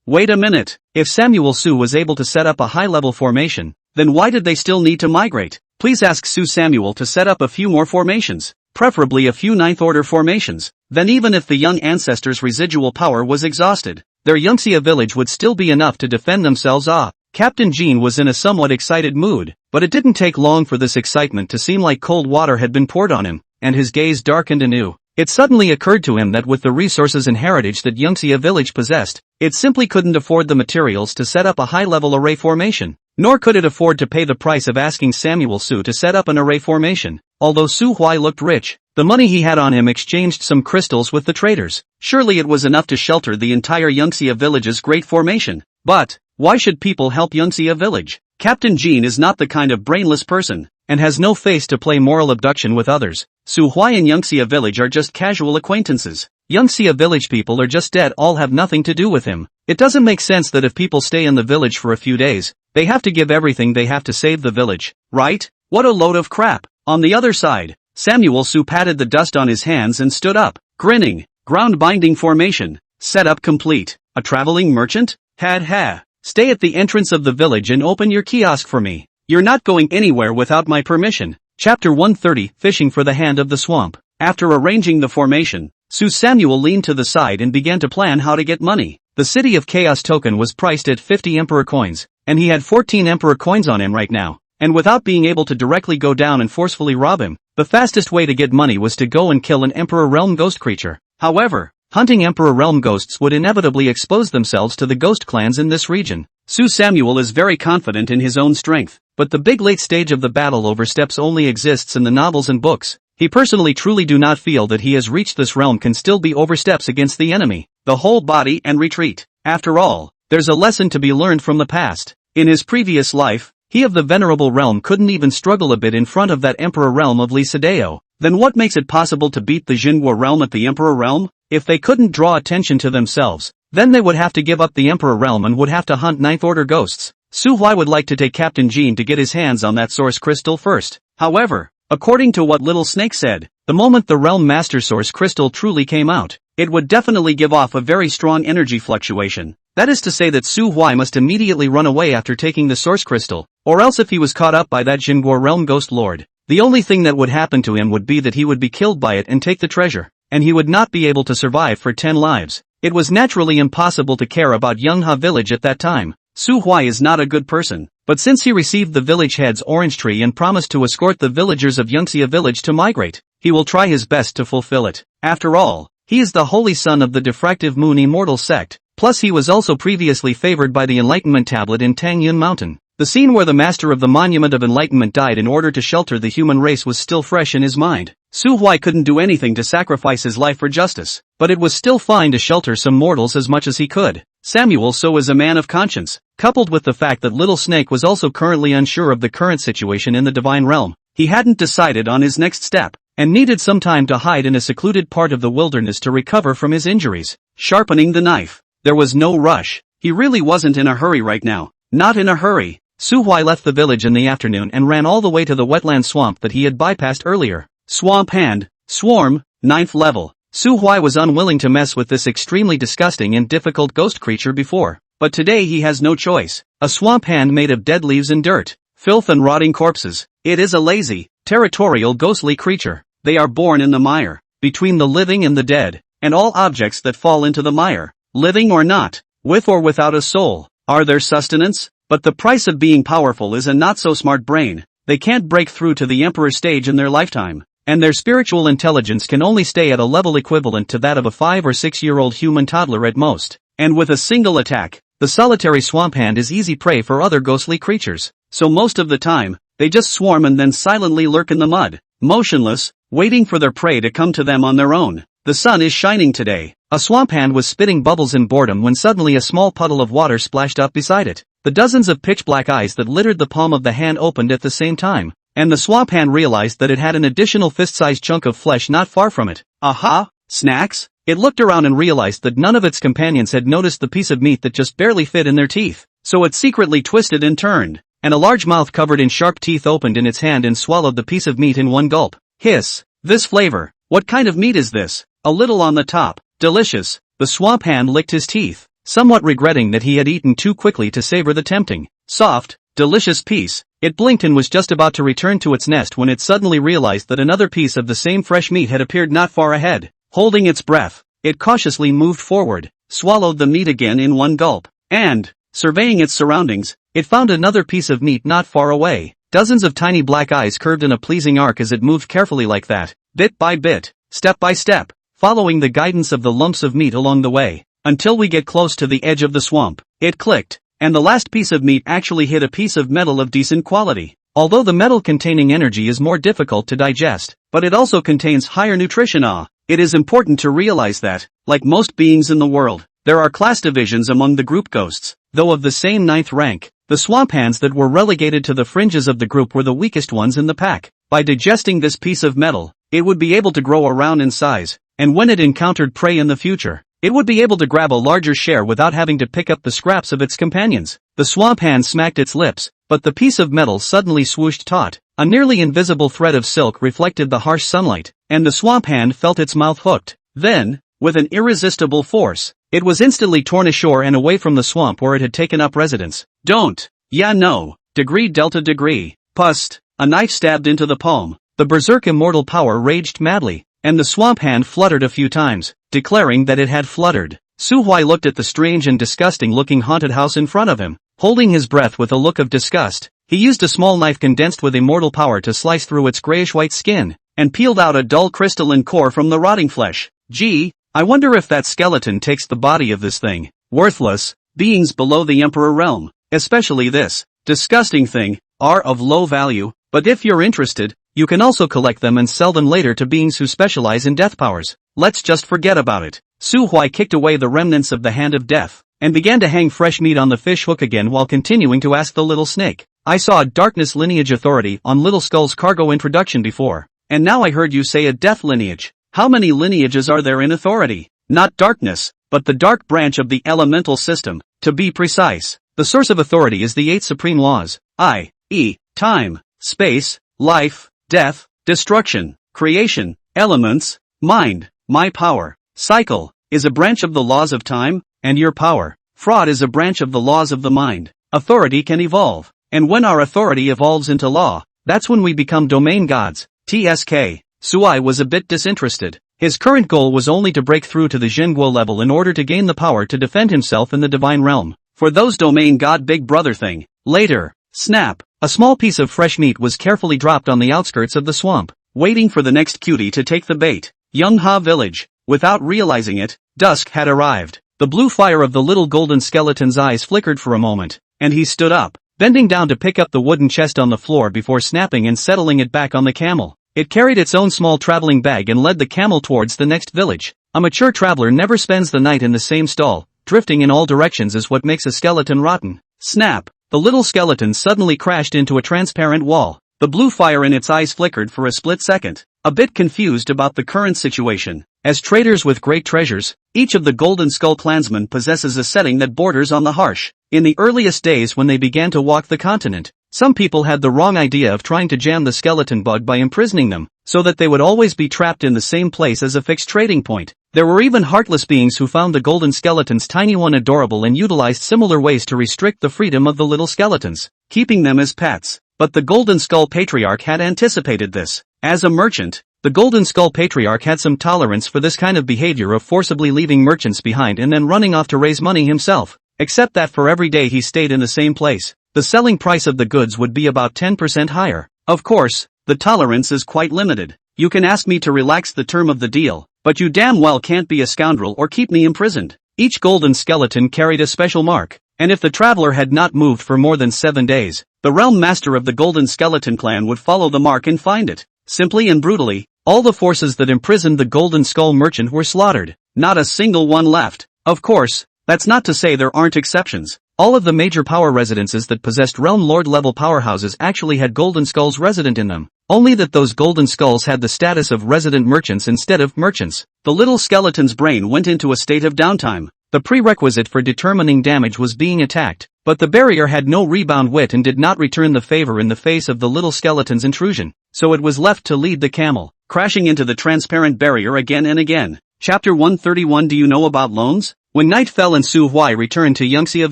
Wait a minute. If Samuel Su was able to set up a high-level formation, then why did they still need to migrate? Please ask Su Samuel to set up a few more formations, preferably a few ninth-order formations. Then even if the young ancestors' residual power was exhausted, their Yangxia village would still be enough to defend themselves. Captain Jean was in a somewhat excited mood, but it didn't take long for this excitement to seem like cold water had been poured on him, and his gaze darkened anew. It suddenly occurred to him that with the resources and heritage that Yangxia village possessed, it simply couldn't afford the materials to set up a high-level array formation, nor could it afford to pay the price of asking Samuel Su to set up an array formation. Although Su Huai looked rich, the money he had on him exchanged some crystals with the traders. Surely it was enough to shelter the entire Yangxia village's great formation. But why should people help Yangxia village? Captain Jean is not the kind of brainless person, and has no face to play moral abduction with others. Su Huai and Yangxia village are just casual acquaintances. Yangxia village people are just dead, all have nothing to do with him. It doesn't make sense that if people stay in the village for a few days, they have to give everything they have to save the village, right? What a load of crap. On the other side, Samuel Su patted the dust on his hands and stood up, grinning. Ground binding formation. Setup complete. A traveling merchant? Stay at the entrance of the village and open your kiosk for me. You're not going anywhere without my permission. Chapter 130, Fishing for the Hand of the Swamp. After arranging the formation, Su Samuel leaned to the side and began to plan how to get money. The City of Chaos token was priced at 50 Emperor coins, and he had 14 Emperor coins on him right now. And without being able to directly go down and forcefully rob him, the fastest way to get money was to go and kill an Emperor Realm ghost creature. However, hunting Emperor Realm ghosts would inevitably expose themselves to the ghost clans in this region. Su Samuel is very confident in his own strength, but the big late stage of the battle over steps only exists in the novels and books. He personally truly do not feel that he has reached this realm can still be oversteps against the enemy, the whole body and retreat. After all, there's a lesson to be learned from the past. In his previous life, he of the venerable realm couldn't even struggle a bit in front of that Emperor realm of Li Sadeo. Then what makes it possible to beat the Jinhua realm at the Emperor realm? If they couldn't draw attention to themselves, then they would have to give up the Emperor realm and would have to hunt ninth-order ghosts. Su Huai would like to take Captain Jean to get his hands on that source crystal first. However, according to what Little Snake said, the moment the Realm Master Source Crystal truly came out, it would definitely give off a very strong energy fluctuation. That is to say that Su Huai must immediately run away after taking the Source Crystal, or else if he was caught up by that Jinhua Realm Ghost Lord, the only thing that would happen to him would be that he would be killed by it and take the treasure, and he would not be able to survive for 10 lives. It was naturally impossible to care about Yangha village at that time. Su Huai is not a good person, but since he received the village head's orange tree and promised to escort the villagers of Yangxia village to migrate, he will try his best to fulfill it. After all, he is the holy son of the diffractive moon immortal sect, plus he was also previously favored by the Enlightenment Tablet in Tangyun Mountain. The scene where the master of the Monument of Enlightenment died in order to shelter the human race was still fresh in his mind. Su Huai couldn't do anything to sacrifice his life for justice, but it was still fine to shelter some mortals as much as he could. Samuel So is a man of conscience, coupled with the fact that Little Snake was also currently unsure of the current situation in the Divine Realm. He hadn't decided on his next step, and needed some time to hide in a secluded part of the wilderness to recover from his injuries. Sharpening the knife. There was no rush. He really wasn't in a hurry right now. Not in a hurry. Su Huai left the village in the afternoon and ran all the way to the wetland swamp that he had bypassed earlier. Swamp Hand, Swarm, 9th level. Su Huai was unwilling to mess with this extremely disgusting and difficult ghost creature before, but today he has no choice. A swamp hand made of dead leaves and dirt, filth and rotting corpses. It is a lazy, territorial ghostly creature. They are born in the mire, between the living and the dead, and all objects that fall into the mire, living or not, with or without a soul, are their sustenance. But the price of being powerful is a not-so-smart brain. They can't break through to the Emperor stage in their lifetime, and their spiritual intelligence can only stay at a level equivalent to that of a 5 or 6-year-old human toddler at most. And with a single attack, the solitary swamp hand is easy prey for other ghostly creatures. So most of the time, they just swarm and then silently lurk in the mud, motionless, waiting for their prey to come to them on their own. The sun is shining today. A swamp hand was spitting bubbles in boredom when suddenly a small puddle of water splashed up beside it. The dozens of pitch-black eyes that littered the palm of the hand opened at the same time. and the swamp hand realized that it had an additional fist-sized chunk of flesh not far from it. Aha! Snacks? It looked around and realized that none of its companions had noticed the piece of meat that just barely fit in their teeth, so it secretly twisted and turned, and a large mouth covered in sharp teeth opened in its hand and swallowed the piece of meat in one gulp. Hiss! This flavor! What kind of meat is this? A little on the top. Delicious. The swamp hand licked his teeth, somewhat regretting that he had eaten too quickly to savor the tempting, soft, delicious piece. It blinked and was just about to return to its nest when it suddenly realized that another piece of the same fresh meat had appeared not far ahead. Holding its breath, it cautiously moved forward, swallowed the meat again in one gulp, and, surveying its surroundings, it found another piece of meat not far away. Dozens of tiny black eyes curved in a pleasing arc as it moved carefully like that, bit by bit, step by step, following the guidance of the lumps of meat along the way, until we get close to the edge of the swamp. It clicked, and the last piece of meat actually hit a piece of metal of decent quality. Although the metal containing energy is more difficult to digest, but it also contains higher nutrition. It is important to realize that, like most beings in the world, there are class divisions among the group ghosts, though of the same 9th rank. The swamp hands that were relegated to the fringes of the group were the weakest ones in the pack. By digesting this piece of metal, it would be able to grow around in size, and when it encountered prey in the future, it would be able to grab a larger share without having to pick up the scraps of its companions. The swamp hand smacked its lips, but the piece of metal suddenly swooshed taut. A nearly invisible thread of silk reflected the harsh sunlight, and the swamp hand felt its mouth hooked. Then, with an irresistible force, it was instantly torn ashore and away from the swamp where it had taken up residence. Don't. Yeah, no. Degree delta degree. Pust. A knife stabbed into the palm. The berserk immortal power raged madly, and the swamp hand fluttered a few times, declaring that it had fluttered. Suhuai looked at the strange and disgusting-looking haunted house in front of him, holding his breath with a look of disgust. He used a small knife condensed with immortal power to slice through its grayish-white skin, and peeled out a dull crystalline core from the rotting flesh. Gee, I wonder if that skeleton takes the body of this thing. Worthless beings below the Emperor realm, especially this disgusting thing, are of low value, but if you're interested, you can also collect them and sell them later to beings who specialize in death powers. Let's just forget about it. Su Huai kicked away the remnants of the hand of death, and began to hang fresh meat on the fish hook again while continuing to ask the little snake. I saw a darkness lineage authority on Little Skull's cargo introduction before, and now I heard you say a death lineage. How many lineages are there in authority? Not darkness, but the dark branch of the elemental system, to be precise. The source of authority is the 8 supreme laws, i.e., time, space, life, death, destruction, creation, elements, mind. My power, cycle, is a branch of the laws of time, and your power, fraud, is a branch of the laws of the mind. Authority can evolve, and when our authority evolves into law, that's when we become domain gods. TSK. Suai was a bit disinterested. His current goal was only to break through to the Zhenguo level in order to gain the power to defend himself in the divine realm. For those domain god big brother thing. Later, snap, a small piece of fresh meat was carefully dropped on the outskirts of the swamp, waiting for the next cutie to take the bait. Youngha village. Without realizing it, dusk had arrived. The blue fire of the little golden skeleton's eyes flickered for a moment, and he stood up, bending down to pick up the wooden chest on the floor before snapping and settling it back on the camel. It carried its own small traveling bag and led the camel towards the next village. A mature traveler never spends the night in the same stall. Drifting in all directions is what makes a skeleton rotten. Snap! The little skeleton suddenly crashed into a transparent wall. The blue fire in its eyes flickered for a split second, a bit confused about the current situation. As traders with great treasures, each of the Golden Skull clansmen possesses a setting that borders on the harsh. In the earliest days when they began to walk the continent, some people had the wrong idea of trying to jam the skeleton bug by imprisoning them, so that they would always be trapped in the same place as a fixed trading point. There were even heartless beings who found the golden skeleton's tiny one adorable and utilized similar ways to restrict the freedom of the little skeletons, keeping them as pets. But the Golden Skull Patriarch had anticipated this. As a merchant, the Golden Skull Patriarch had some tolerance for this kind of behavior of forcibly leaving merchants behind and then running off to raise money himself. Except that for every day he stayed in the same place, the selling price of the goods would be about 10% higher. Of course, the tolerance is quite limited. You can ask me to relax the term of the deal, but you damn well can't be a scoundrel or keep me imprisoned. Each golden skeleton carried a special mark, and if the traveler had not moved for more than 7 days, the realm master of the Golden Skeleton clan would follow the mark and find it. Simply and brutally, all the forces that imprisoned the Golden Skull merchant were slaughtered. Not a single one left. Of course, that's not to say there aren't exceptions. All of the major power residences that possessed Realm Lord level powerhouses actually had golden skulls resident in them. Only that those golden skulls had the status of resident merchants instead of merchants. The little skeleton's brain went into a state of downtime. The prerequisite for determining damage was being attacked, but the barrier had no rebound wit and did not return the favor in the face of the little skeleton's intrusion, so it was left to lead the camel, crashing into the transparent barrier again and again. Chapter 131. Do you know about loans? When night fell and Su Huai returned to Yangxia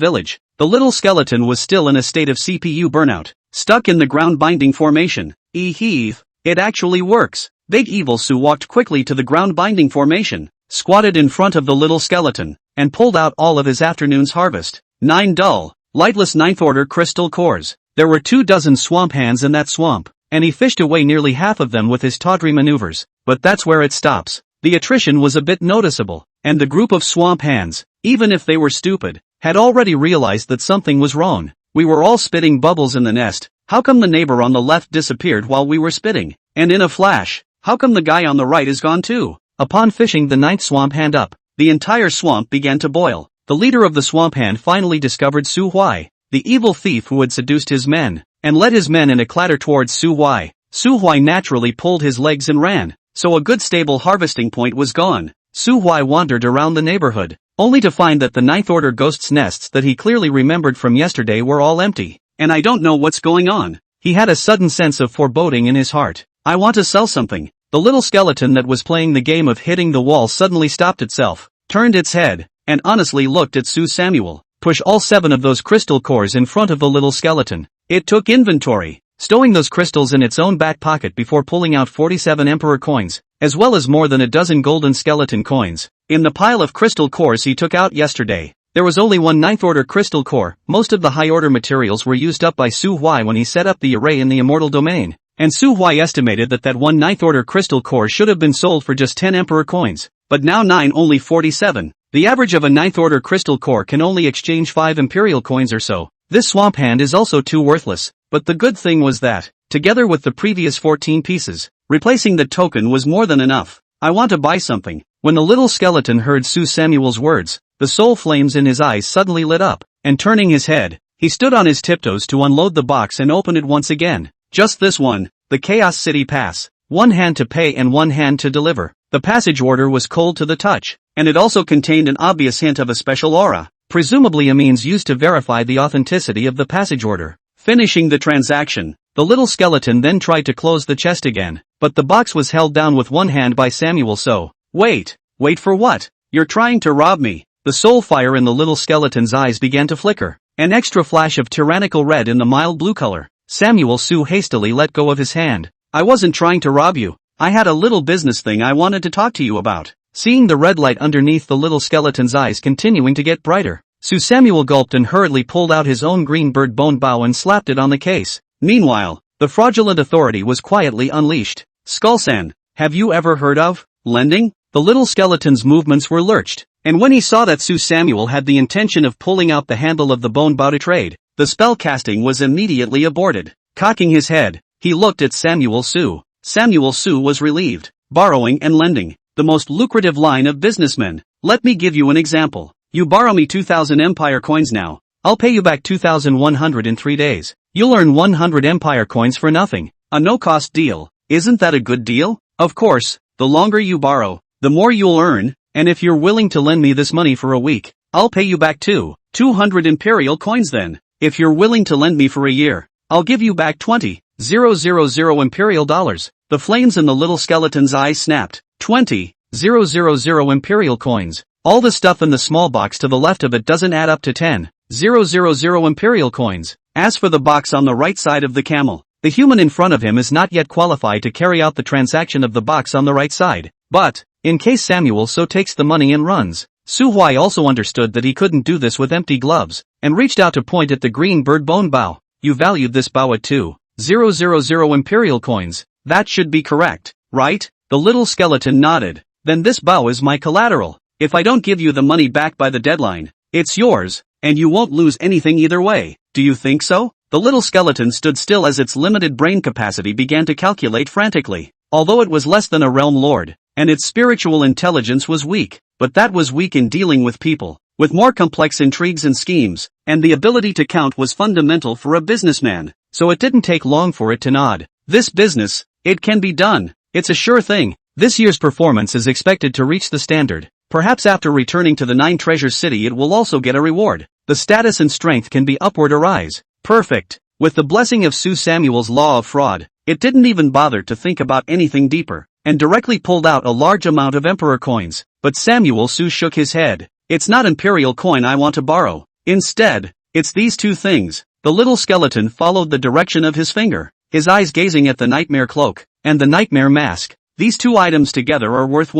village, the little skeleton was still in a state of CPU burnout, stuck in the ground binding formation. Heave. It actually works. Big Evil Su walked quickly to the ground binding formation, squatted in front of the little skeleton, and pulled out all of his afternoon's harvest. 9 dull, lightless 9th order crystal cores. There were 24 swamp hands in that swamp, and he fished away nearly half of them with his tawdry maneuvers. But that's where it stops. The attrition was a bit noticeable, and the group of swamp hands, even if they were stupid, had already realized that something was wrong. We were all spitting bubbles in the nest. How come the neighbor on the left disappeared while we were spitting? And in a flash, how come the guy on the right is gone too? Upon fishing the 9th swamp hand up, the entire swamp began to boil. The leader of the swamp hand finally discovered Su Huai, the evil thief who had seduced his men, and led his men in a clatter towards Su Huai. Su Huai naturally pulled his legs and ran, so a good stable harvesting point was gone. Su Huai wandered around the neighborhood, only to find that the 9th order ghosts' nests that he clearly remembered from yesterday were all empty. And I don't know what's going on. He had a sudden sense of foreboding in his heart. I want to sell something. The little skeleton that was playing the game of hitting the wall suddenly stopped itself, turned its head, and honestly looked at Su Samuel. Push all 7 of those crystal cores in front of the little skeleton. It took inventory, stowing those crystals in its own back pocket before pulling out 47 emperor coins, as well as more than a dozen golden skeleton coins. In the pile of crystal cores he took out yesterday, there was only one 9th order crystal core. Most of the high order materials were used up by Su Huai when he set up the array in the immortal domain, and Su Huai estimated that one 9th order crystal core should have been sold for just 10 emperor coins, but now 9 only 47. The average of a 9th order crystal core can only exchange 5 imperial coins or so. This swamp hand is also too worthless, but the good thing was that, together with the previous 14 pieces, replacing the token was more than enough. I want to buy something. When the little skeleton heard Su Samuel's words, the soul flames in his eyes suddenly lit up, and turning his head, he stood on his tiptoes to unload the box and open it once again. Just this one, the Chaos City Pass. 1 hand to pay and 1 hand to deliver. The passage order was cold to the touch, and it also contained an obvious hint of a special aura, presumably a means used to verify the authenticity of the passage order. Finishing the transaction, the little skeleton then tried to close the chest again, but the box was held down with 1 hand by Samuel. So, wait for what? You're trying to rob me. The soul fire in the little skeleton's eyes began to flicker, an extra flash of tyrannical red in the mild blue color. Samuel Su hastily let go of his hand. I wasn't trying to rob you. I had a little business thing I wanted to talk to you about. Seeing the red light underneath the little skeleton's eyes continuing to get brighter, Su Samuel gulped and hurriedly pulled out his own green bird bone bow and slapped it on the case. Meanwhile, the fraudulent authority was quietly unleashed. Skullsan, have you ever heard of lending? The little skeleton's movements were lurched, and when he saw that Su Samuel had the intention of pulling out the handle of the bone bow to trade, the spell casting was immediately aborted. Cocking his head, he looked at Samuel Su. Samuel Su was relieved. Borrowing and lending, the most lucrative line of businessmen. Let me give you an example. You borrow me 2,000 empire coins now. I'll pay you back 2,100 in 3 days. You'll earn 100 empire coins for nothing. A no-cost deal. Isn't that a good deal? Of course, the longer you borrow, the more you'll earn, and if you're willing to lend me this money for a week, I'll pay you back 200 imperial coins then. If you're willing to lend me for a year, I'll give you back 20,000 imperial dollars. The flames in the little skeleton's eyes snapped. 20,000 imperial coins. All the stuff in the small box to the left of it doesn't add up to 10,000 imperial coins. As for the box on the right side of the camel, the human in front of him is not yet qualified to carry out the transaction of the box on the right side. But, in case Samuel so takes the money and runs, Su Huai also understood that he couldn't do this with empty gloves, and reached out to point at the green bird bone bow. You valued this bow at 2,000 imperial coins. That should be correct, right? The little skeleton nodded. Then this bow is my collateral. If I don't give you the money back by the deadline, it's yours, and you won't lose anything either way. Do you think so? The little skeleton stood still as its limited brain capacity began to calculate frantically. Although it was less than a realm lord, and its spiritual intelligence was weak, but that was weak in dealing with people. with more complex intrigues and schemes, and the ability to count was fundamental for a businessman, so it didn't take long for it to nod. This business, it can be done. It's a sure thing. This year's performance is expected to reach the standard. Perhaps after returning to the Nine Treasures City it will also get a reward. The status and strength can be upward or rise. Perfect. With the blessing of Sue Samuel's law of fraud, it didn't even bother to think about anything deeper, and directly pulled out a large amount of emperor coins. But Samuel Sue shook his head. It's not imperial coin I want to borrow. Instead, it's these two things. The little skeleton followed the direction of his finger, his eyes gazing at the nightmare cloak, and the nightmare mask. These two items together are worth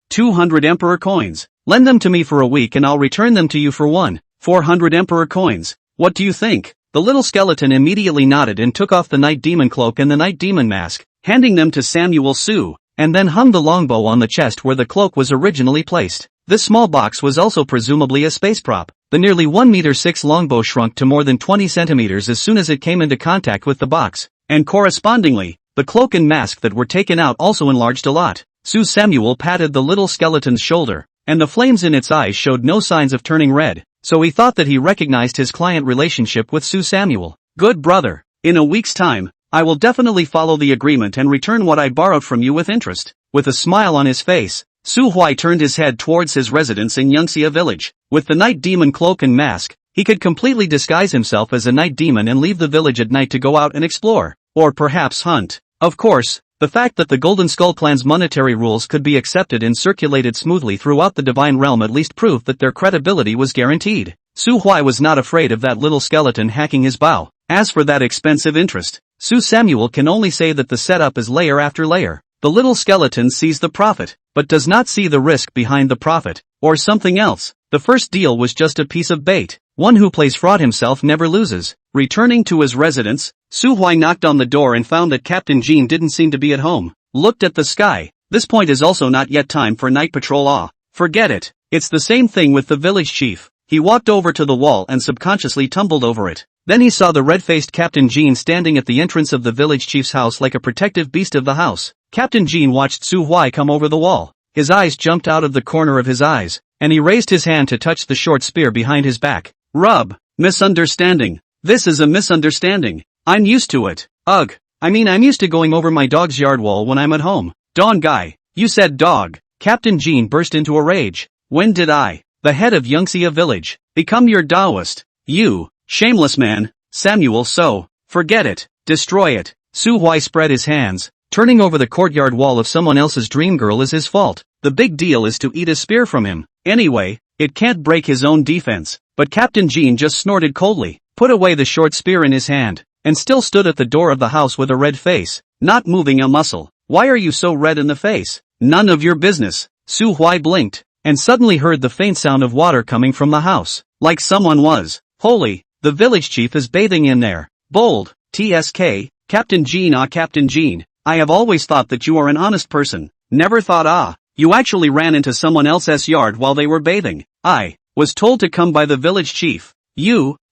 200 emperor coins. Lend them to me for a week and I'll return them to you for 400 emperor coins. What do you think? The little skeleton immediately nodded and took off the night demon cloak and the night demon mask, handing them to Samuel Sue, and then hung the longbow on the chest where the cloak was originally placed. This small box was also presumably a space prop. The nearly 1.6 meter longbow shrunk to more than 20 centimeters as soon as it came into contact with the box, and correspondingly, the cloak and mask that were taken out also enlarged a lot. Sue Samuel patted the little skeleton's shoulder, and the flames in its eyes showed no signs of turning red, so he thought that he recognized his client relationship with Sue Samuel. Good brother. In a week's time, I will definitely follow the agreement and return what I borrowed from you with interest. With a smile on his face, Su Huai turned his head towards his residence in Yangxia village. With the night demon cloak and mask, he could completely disguise himself as a night demon and leave the village at night to go out and explore, or perhaps hunt. Of course, the fact that the Golden Skull clan's monetary rules could be accepted and circulated smoothly throughout the divine realm at least proved that their credibility was guaranteed. Su Huai was not afraid of that little skeleton hacking his bow. As for that expensive interest, Su Samuel can only say that the setup is layer after layer. The little skeleton sees the profit, but does not see the risk behind the profit, or something else. The first deal was just a piece of bait. One who plays fraud himself never loses. Returning to his residence, Su Huai knocked on the door and found that Captain Jean didn't seem to be at home. Looked at the sky. This point is also not yet time for night patrol. Forget it. It's the same thing with the village chief. He walked over to the wall and subconsciously tumbled over it. Then he saw the red-faced Captain Jean standing at the entrance of the village chief's house like a protective beast of the house. Captain Jean watched Su Huai come over the wall. His eyes jumped out of the corner of his eyes, and he raised his hand to touch the short spear behind his back. Rub. Misunderstanding. This is a misunderstanding. I'm used to it. Ugh. I'm used to going over my dog's yard wall when I'm at home. Don guy. You said dog. Captain Jean burst into a rage. When did I, the head of Yangxia village, become your Taoist? You, shameless man. Samuel So. Forget it. Destroy it. Su Huai spread his hands. Turning over the courtyard wall of someone else's dream girl is his fault. The big deal is to eat a spear from him. Anyway, it can't break his own defense. But Captain Jean just snorted coldly, put away the short spear in his hand, and still stood at the door of the house with a red face, not moving a muscle. Why are you so red in the face? None of your business. Su Huai blinked, and suddenly heard the faint sound of water coming from the house, like someone was. Holy, the village chief is bathing in there. Bold. TSK, Captain Jean. Captain Jean, I have always thought that you are an honest person. Never thought you actually ran into someone else's yard while they were bathing. I was told to come by the village chief.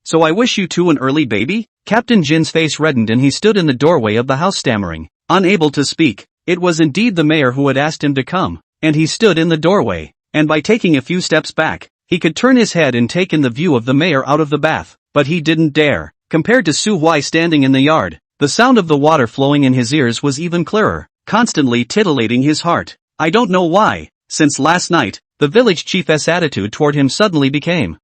So I wish you two an early baby? Captain Jin's face reddened and he stood in the doorway of the house stammering, unable to speak. It was indeed the mayor who had asked him to come, and he stood in the doorway, and by taking a few steps back, he could turn his head and take in the view of the mayor out of the bath, but he didn't dare. Compared to Su Huai standing in the yard, the sound of the water flowing in his ears was even clearer, constantly titillating his heart. I don't know why, since last night, the village chief's attitude toward him suddenly became,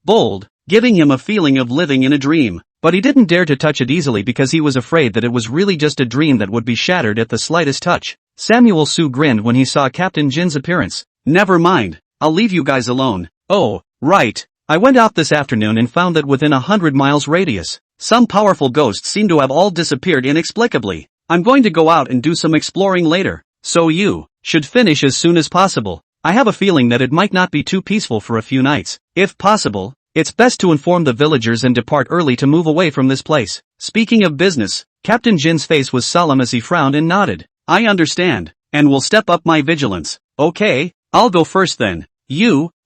bold, giving him a feeling of living in a dream. But he didn't dare to touch it easily because he was afraid that it was really just a dream that would be shattered at the slightest touch. Samuel Su grinned when he saw Captain Jin's appearance. Never mind, I'll leave you guys alone. Oh, right. I went out this afternoon and found that within 100 miles radius, some powerful ghosts seem to have all disappeared inexplicably. I'm going to go out and do some exploring later, so you should finish as soon as possible. I have a feeling that it might not be too peaceful for a few nights. If possible, it's best to inform the villagers and depart early to move away from this place. Speaking of business, Captain Jin's face was solemn as he frowned and nodded. I understand, and will step up my vigilance. Okay, I'll go first then.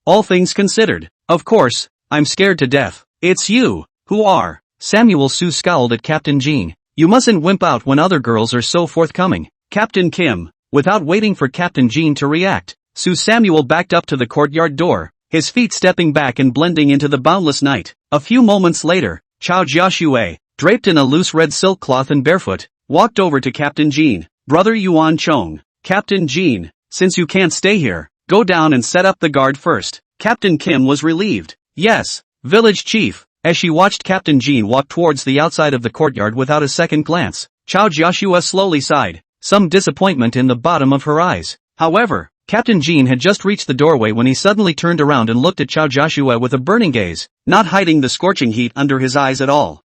All things considered. Of course, I'm scared to death. It's you, who are. Samuel Su scowled at Captain Jean. You mustn't wimp out when other girls are so forthcoming. Captain Kim. Without waiting for Captain Jean to react, Su Samuel backed up to the courtyard door, his feet stepping back and blending into the boundless night. A few moments later, Chao Jiaxue, draped in a loose red silk cloth and barefoot, walked over to Captain Jean. Brother Yuan Chong. Captain Jean, since you can't stay here, go down and set up the guard first. Captain Kim was relieved. Yes, village chief. As she watched Captain Jean walk towards the outside of the courtyard without a second glance, Chao Jiaxue slowly sighed, some disappointment in the bottom of her eyes. However, Captain Jean had just reached the doorway when he suddenly turned around and looked at Chao Jiaxue with a burning gaze, not hiding the scorching heat under his eyes at all.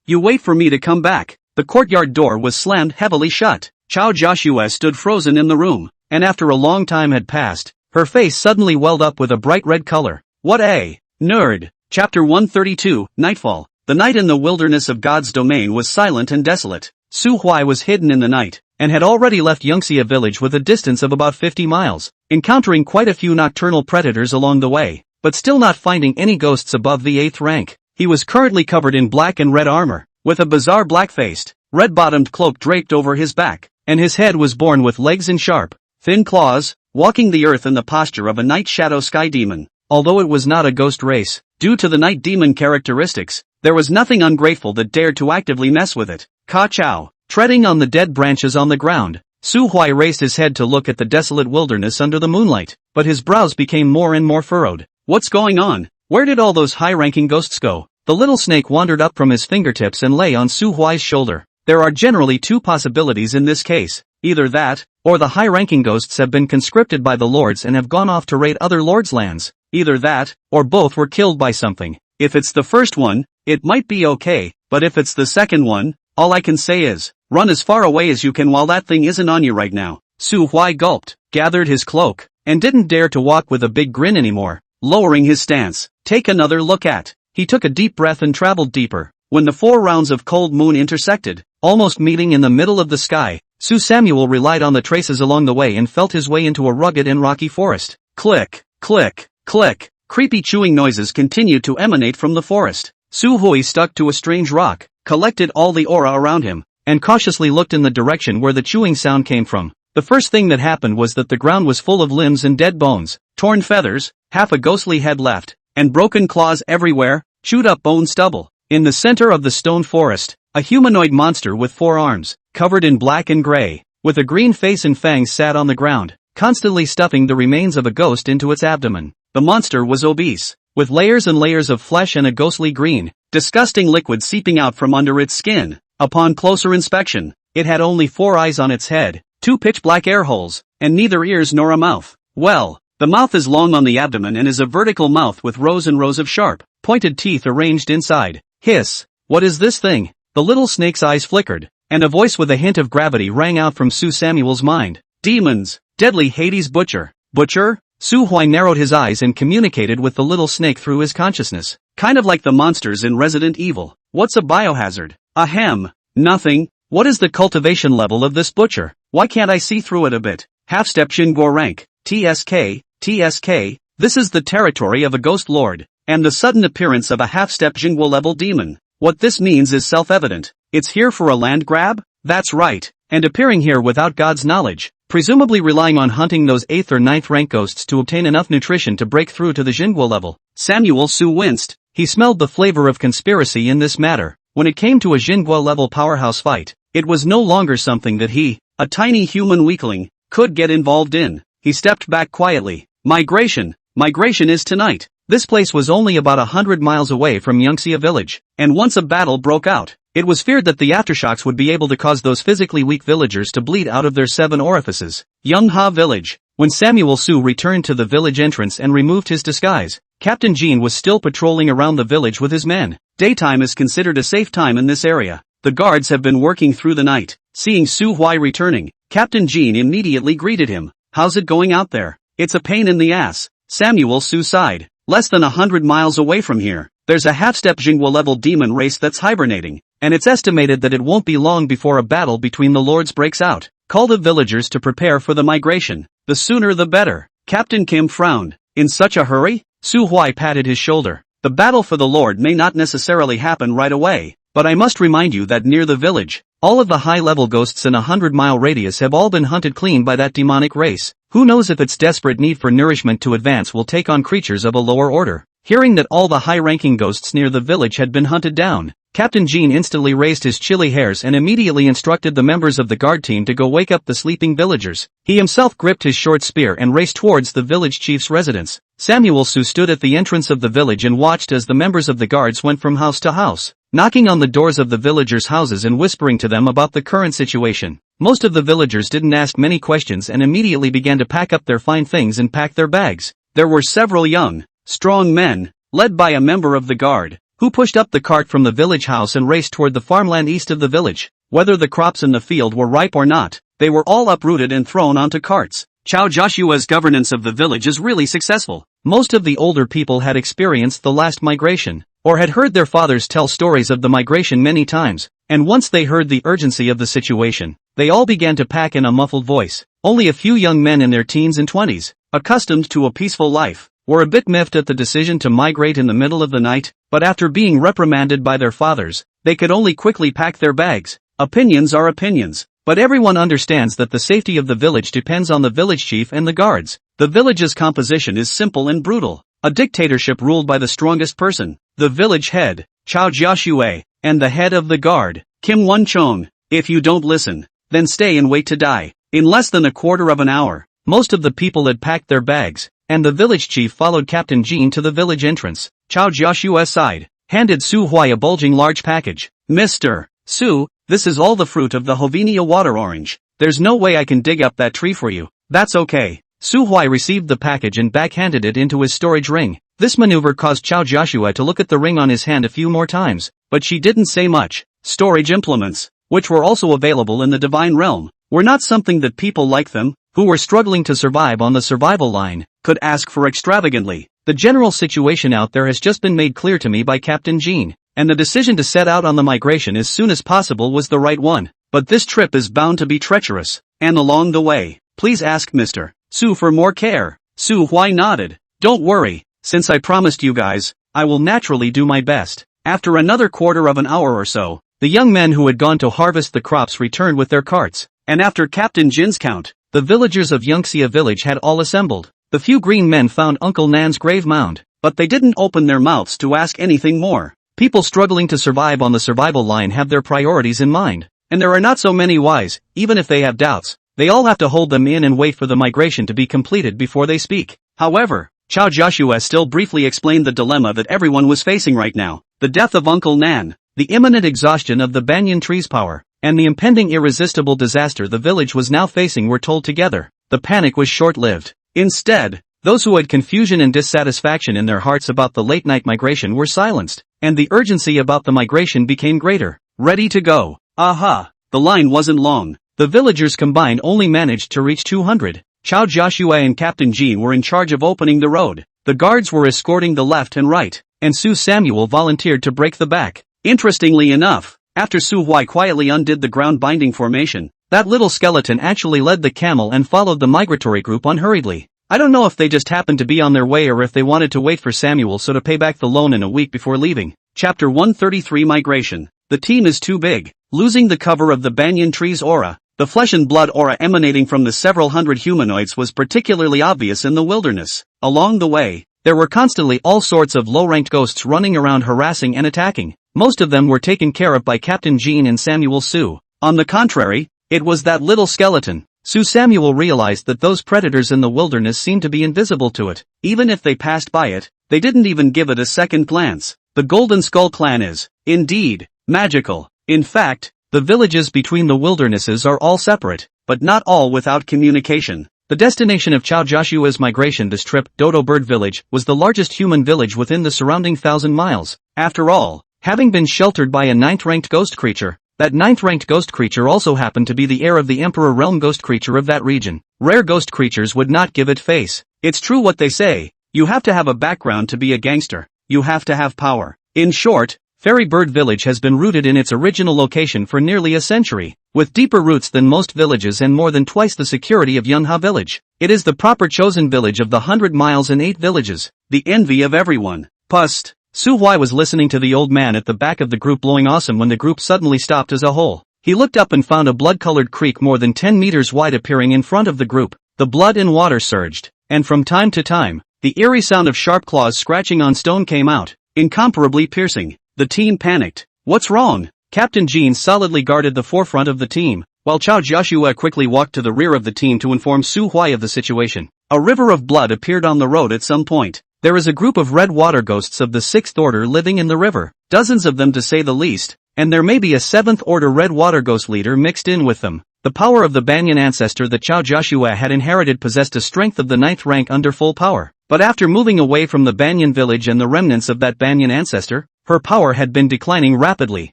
You wait for me to come back. The courtyard door was slammed heavily shut. Chao Jiaxue stood frozen in the room, and after a long time had passed, her face suddenly welled up with a bright red color. What a nerd! Chapter 132, Nightfall. The night in the wilderness of God's domain was silent and desolate. Su Huai was hidden in the night, and had already left Yangxia village with a distance of about 50 miles, encountering quite a few nocturnal predators along the way, but still not finding any ghosts above the 8th rank. He was currently covered in black and red armor, with a bizarre black-faced, red-bottomed cloak draped over his back, and his head was borne with legs and sharp, thin claws, walking the earth in the posture of a night shadow sky demon. Although it was not a ghost race, due to the night demon characteristics, there was nothing ungrateful that dared to actively mess with it. Ka Chao, treading on the dead branches on the ground, Su Huai raised his head to look at the desolate wilderness under the moonlight, but his brows became more and more furrowed. What's going on? Where did all those high-ranking ghosts go? The little snake wandered up from his fingertips and lay on Su Huai's shoulder. There are generally two possibilities in this case. Either that, or the high-ranking ghosts have been conscripted by the lords and have gone off to raid other lords' lands. Either that, or both were killed by something. If it's the first one, it might be okay, but if it's the second one, all I can say is, run as far away as you can while that thing isn't on you right now. Su Huai gulped, gathered his cloak, and didn't dare to walk with a big grin anymore, lowering his stance. Take another look at. He took a deep breath and traveled deeper. When the 4 rounds of cold moon intersected, almost meeting in the middle of the sky, Su Samuel relied on the traces along the way and felt his way into a rugged and rocky forest. Click, click, click. Creepy chewing noises continued to emanate from the forest. Su Hui stuck to a strange rock, collected all the aura around him, and cautiously looked in the direction where the chewing sound came from. The first thing that happened was that the ground was full of limbs and dead bones, torn feathers, half a ghostly head left, and broken claws everywhere, chewed up bone stubble. In the center of the stone forest, a humanoid monster with 4 arms, covered in black and gray, with a green face and fangs sat on the ground, constantly stuffing the remains of a ghost into its abdomen. The monster was obese, with layers and layers of flesh and a ghostly green, disgusting liquid seeping out from under its skin. Upon closer inspection, it had only 4 eyes on its head, 2 pitch-black air holes, and neither ears nor a mouth. Well, the mouth is long on the abdomen and is a vertical mouth with rows and rows of sharp, pointed teeth arranged inside. Hiss! What is this thing? The little snake's eyes flickered, and a voice with a hint of gravity rang out from Su Samuel's mind. Demons! Deadly Hades Butcher! Butcher? Su Huai narrowed his eyes and communicated with the little snake through his consciousness. Kind of like the monsters in Resident Evil. What's a biohazard? Ahem. Nothing. What is the cultivation level of this butcher? Why can't I see through it a bit? Half-step Xingguo rank. TSK. TSK. This is the territory of a ghost lord, and the sudden appearance of a half-step Xingguo level demon. What this means is self-evident. It's here for a land grab? That's right. And appearing here without God's knowledge, presumably relying on hunting those 8th or 9th rank ghosts to obtain enough nutrition to break through to the Xingguo level. Samuel Su winced. He smelled the flavor of conspiracy in this matter. When it came to a Xingguo level powerhouse fight, it was no longer something that he, a tiny human weakling, could get involved in. He stepped back quietly. Migration is tonight. This place was only about 100 miles away from Yangxia village, and once a battle broke out, it was feared that the aftershocks would be able to cause those physically weak villagers to bleed out of their 7 orifices. Yangha village. When Samuel Su returned to the village entrance and removed his disguise, Captain Jean was still patrolling around the village with his men. Daytime is considered a safe time in this area. The guards have been working through the night. Seeing Su Huai returning, Captain Jean immediately greeted him. How's it going out there? It's a pain in the ass. Samuel Su sighed. Less than 100 miles away from here, there's a half-step Xingguo level demon race that's hibernating, and it's estimated that it won't be long before a battle between the lords breaks out. Call the villagers to prepare for the migration. The sooner the better. Captain Kim frowned. In such a hurry? Su Huai patted his shoulder. The battle for the lord may not necessarily happen right away, but I must remind you that near the village, All of the high-level ghosts in a 100-mile radius have all been hunted clean by that demonic race. Who knows if its desperate need for nourishment to advance will take on creatures of a lower order. Hearing that all the high-ranking ghosts near the village had been hunted down, Captain Jean instantly raised his chilly hairs and immediately instructed the members of the guard team to go wake up the sleeping villagers. He himself gripped his short spear and raced towards the village chief's residence. Samuel Su stood at the entrance of the village and watched as the members of the guards went from house to house, knocking on the doors of the villagers' houses and whispering to them about the current situation. Most of the villagers didn't ask many questions and immediately began to pack up their fine things and pack their bags. There were several young, strong men, led by a member of the guard, who pushed up the cart from the village house and raced toward the farmland east of the village. Whether the crops in the field were ripe or not, they were all uprooted and thrown onto carts. Chao Joshua's governance of the village is really successful. Most of the older people had experienced the last migration, or had heard their fathers tell stories of the migration many times, and once they heard the urgency of the situation, they all began to pack in a muffled voice. Only a few young men in their teens and 20s, accustomed to a peaceful life, were a bit miffed at the decision to migrate in the middle of the night, but after being reprimanded by their fathers, they could only quickly pack their bags. Opinions are opinions, but everyone understands that the safety of the village depends on the village chief and the guards. The village's composition is simple and brutal. A dictatorship ruled by the strongest person, the village head, Chao Jiashue, and the head of the guard, Kim Won-chong. If you don't listen, then stay and wait to die. In less than a quarter of an hour, most of the people had packed their bags, and the village chief followed Captain Jean to the village entrance. Chao Jiashue sighed, handed Su Huai a bulging large package. Mr. Su, this is all the fruit of the Hovinia water orange. There's no way I can dig up that tree for you. That's okay. Su Huai received the package and backhanded it into his storage ring. This maneuver caused Chao Jiashue to look at the ring on his hand a few more times, but she didn't say much. Storage implements, which were also available in the divine realm, were not something that people like them, who were struggling to survive on the survival line, could ask for extravagantly. The general situation out there has just been made clear to me by Captain Jean, and the decision to set out on the migration as soon as possible was the right one. But this trip is bound to be treacherous, and along the way, please ask Mr. Su for more care. Su Huai nodded. Don't worry, since I promised you guys, I will naturally do my best. After another quarter of an hour or so, the young men who had gone to harvest the crops returned with their carts, and after Captain Jin's count, the villagers of Yungxia village had all assembled. The few green men found Uncle Nan's grave mound, but they didn't open their mouths to ask anything more. People struggling to survive on the survival line have their priorities in mind, and there are not so many wise, even if they have doubts. They all have to hold them in and wait for the migration to be completed before they speak. However, Chao Joshua still briefly explained the dilemma that everyone was facing right now. The death of Uncle Nan, the imminent exhaustion of the banyan tree's power, and the impending irresistible disaster the village was now facing were told together. The panic was short-lived. Instead, those who had confusion and dissatisfaction in their hearts about the late-night migration were silenced, and the urgency about the migration became greater. Ready to go. Aha! The line wasn't long. The villagers combined only managed to reach 200. Chao Joshua and Captain Jean were in charge of opening the road. The guards were escorting the left and right, and Su Samuel volunteered to break the back. Interestingly enough, after Su Huai quietly undid the ground binding formation, that little skeleton actually led the camel and followed the migratory group unhurriedly. I don't know if they just happened to be on their way or if they wanted to wait for Samuel so to pay back the loan in a week before leaving. Chapter 133 Migration. The team is too big. Losing the cover of the banyan tree's aura, the flesh and blood aura emanating from the several hundred humanoids was particularly obvious in the wilderness. Along the way, there were constantly all sorts of low-ranked ghosts running around harassing and attacking. Most of them were taken care of by Captain Jean and Samuel Su. On the contrary, it was that little skeleton. Su Samuel realized that those predators in the wilderness seemed to be invisible to it. Even if they passed by it, they didn't even give it a second glance. The Golden Skull clan is, indeed, magical. In fact, the villages between the wildernesses are all separate, but not all without communication. The destination of Chao Joshua's migration this trip, Dodo Bird Village, was the largest human village within the surrounding 1,000 miles. After all, having been sheltered by a 9th-ranked ghost creature, that 9th-ranked ghost creature also happened to be the heir of the Emperor Realm ghost creature of that region. Rare ghost creatures would not give it face. It's true what they say, you have to have a background to be a gangster. You have to have power. In short, Fairy Bird Village has been rooted in its original location for nearly a century, with deeper roots than most villages and more than twice the security of Yunha Village. It is the proper chosen village of the 100 miles and 8 villages, the envy of everyone. Pust. Su Huai was listening to the old man at the back of the group blowing awesome when the group suddenly stopped as a whole. he looked up and found a blood-colored creek more than 10 meters wide appearing in front of the group. The blood and water surged, and from time to time, the eerie sound of sharp claws scratching on stone came out, incomparably piercing. The team panicked. What's wrong? Captain Jean solidly guarded the forefront of the team, while Chao Jiashua quickly walked to the rear of the team to inform Su Huai of the situation. A river of blood appeared on the road at some point. There is a group of red water ghosts of the 6th order living in the river, dozens of them to say the least, and there may be a 7th order red water ghost leader mixed in with them. The power of the Banyan ancestor that Chao Jiashua had inherited possessed a strength of the 9th rank under full power, but after moving away from the Banyan village and the remnants of that Banyan ancestor, her power had been declining rapidly.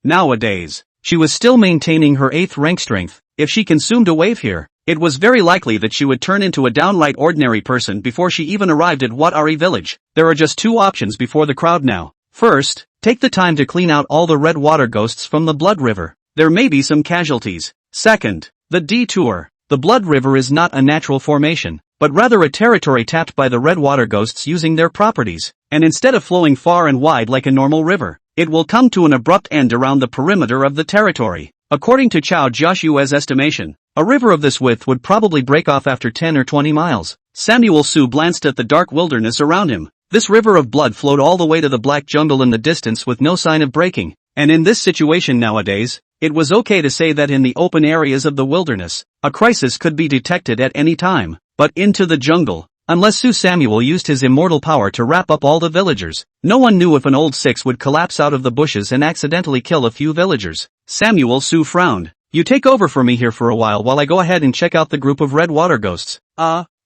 Nowadays, she was still maintaining her 8th rank strength. If she consumed a wave here, it was very likely that she would turn into a downright ordinary person before she even arrived at Watari village. There are just two options before the crowd now. First, take the time to clean out all the red water ghosts from the blood river. There may be some casualties. Second, the detour. The blood river is not a natural formation, but rather a territory tapped by the red water ghosts using their properties, and instead of flowing far and wide like a normal river, it will come to an abrupt end around the perimeter of the territory. According to Chao Joshua's estimation, a river of this width would probably break off after 10 or 20 miles. Samuel Su glanced at the dark wilderness around him. This river of blood flowed all the way to the black jungle in the distance with no sign of breaking, and in this situation nowadays, it was okay to say that in the open areas of the wilderness, a crisis could be detected at any time. But into the jungle, unless Su Samuel used his immortal power to wrap up all the villagers, no one knew if an old six would collapse out of the bushes and accidentally kill a few villagers. Samuel Su frowned. You take over for me here for a while I go ahead and check out the group of red water ghosts.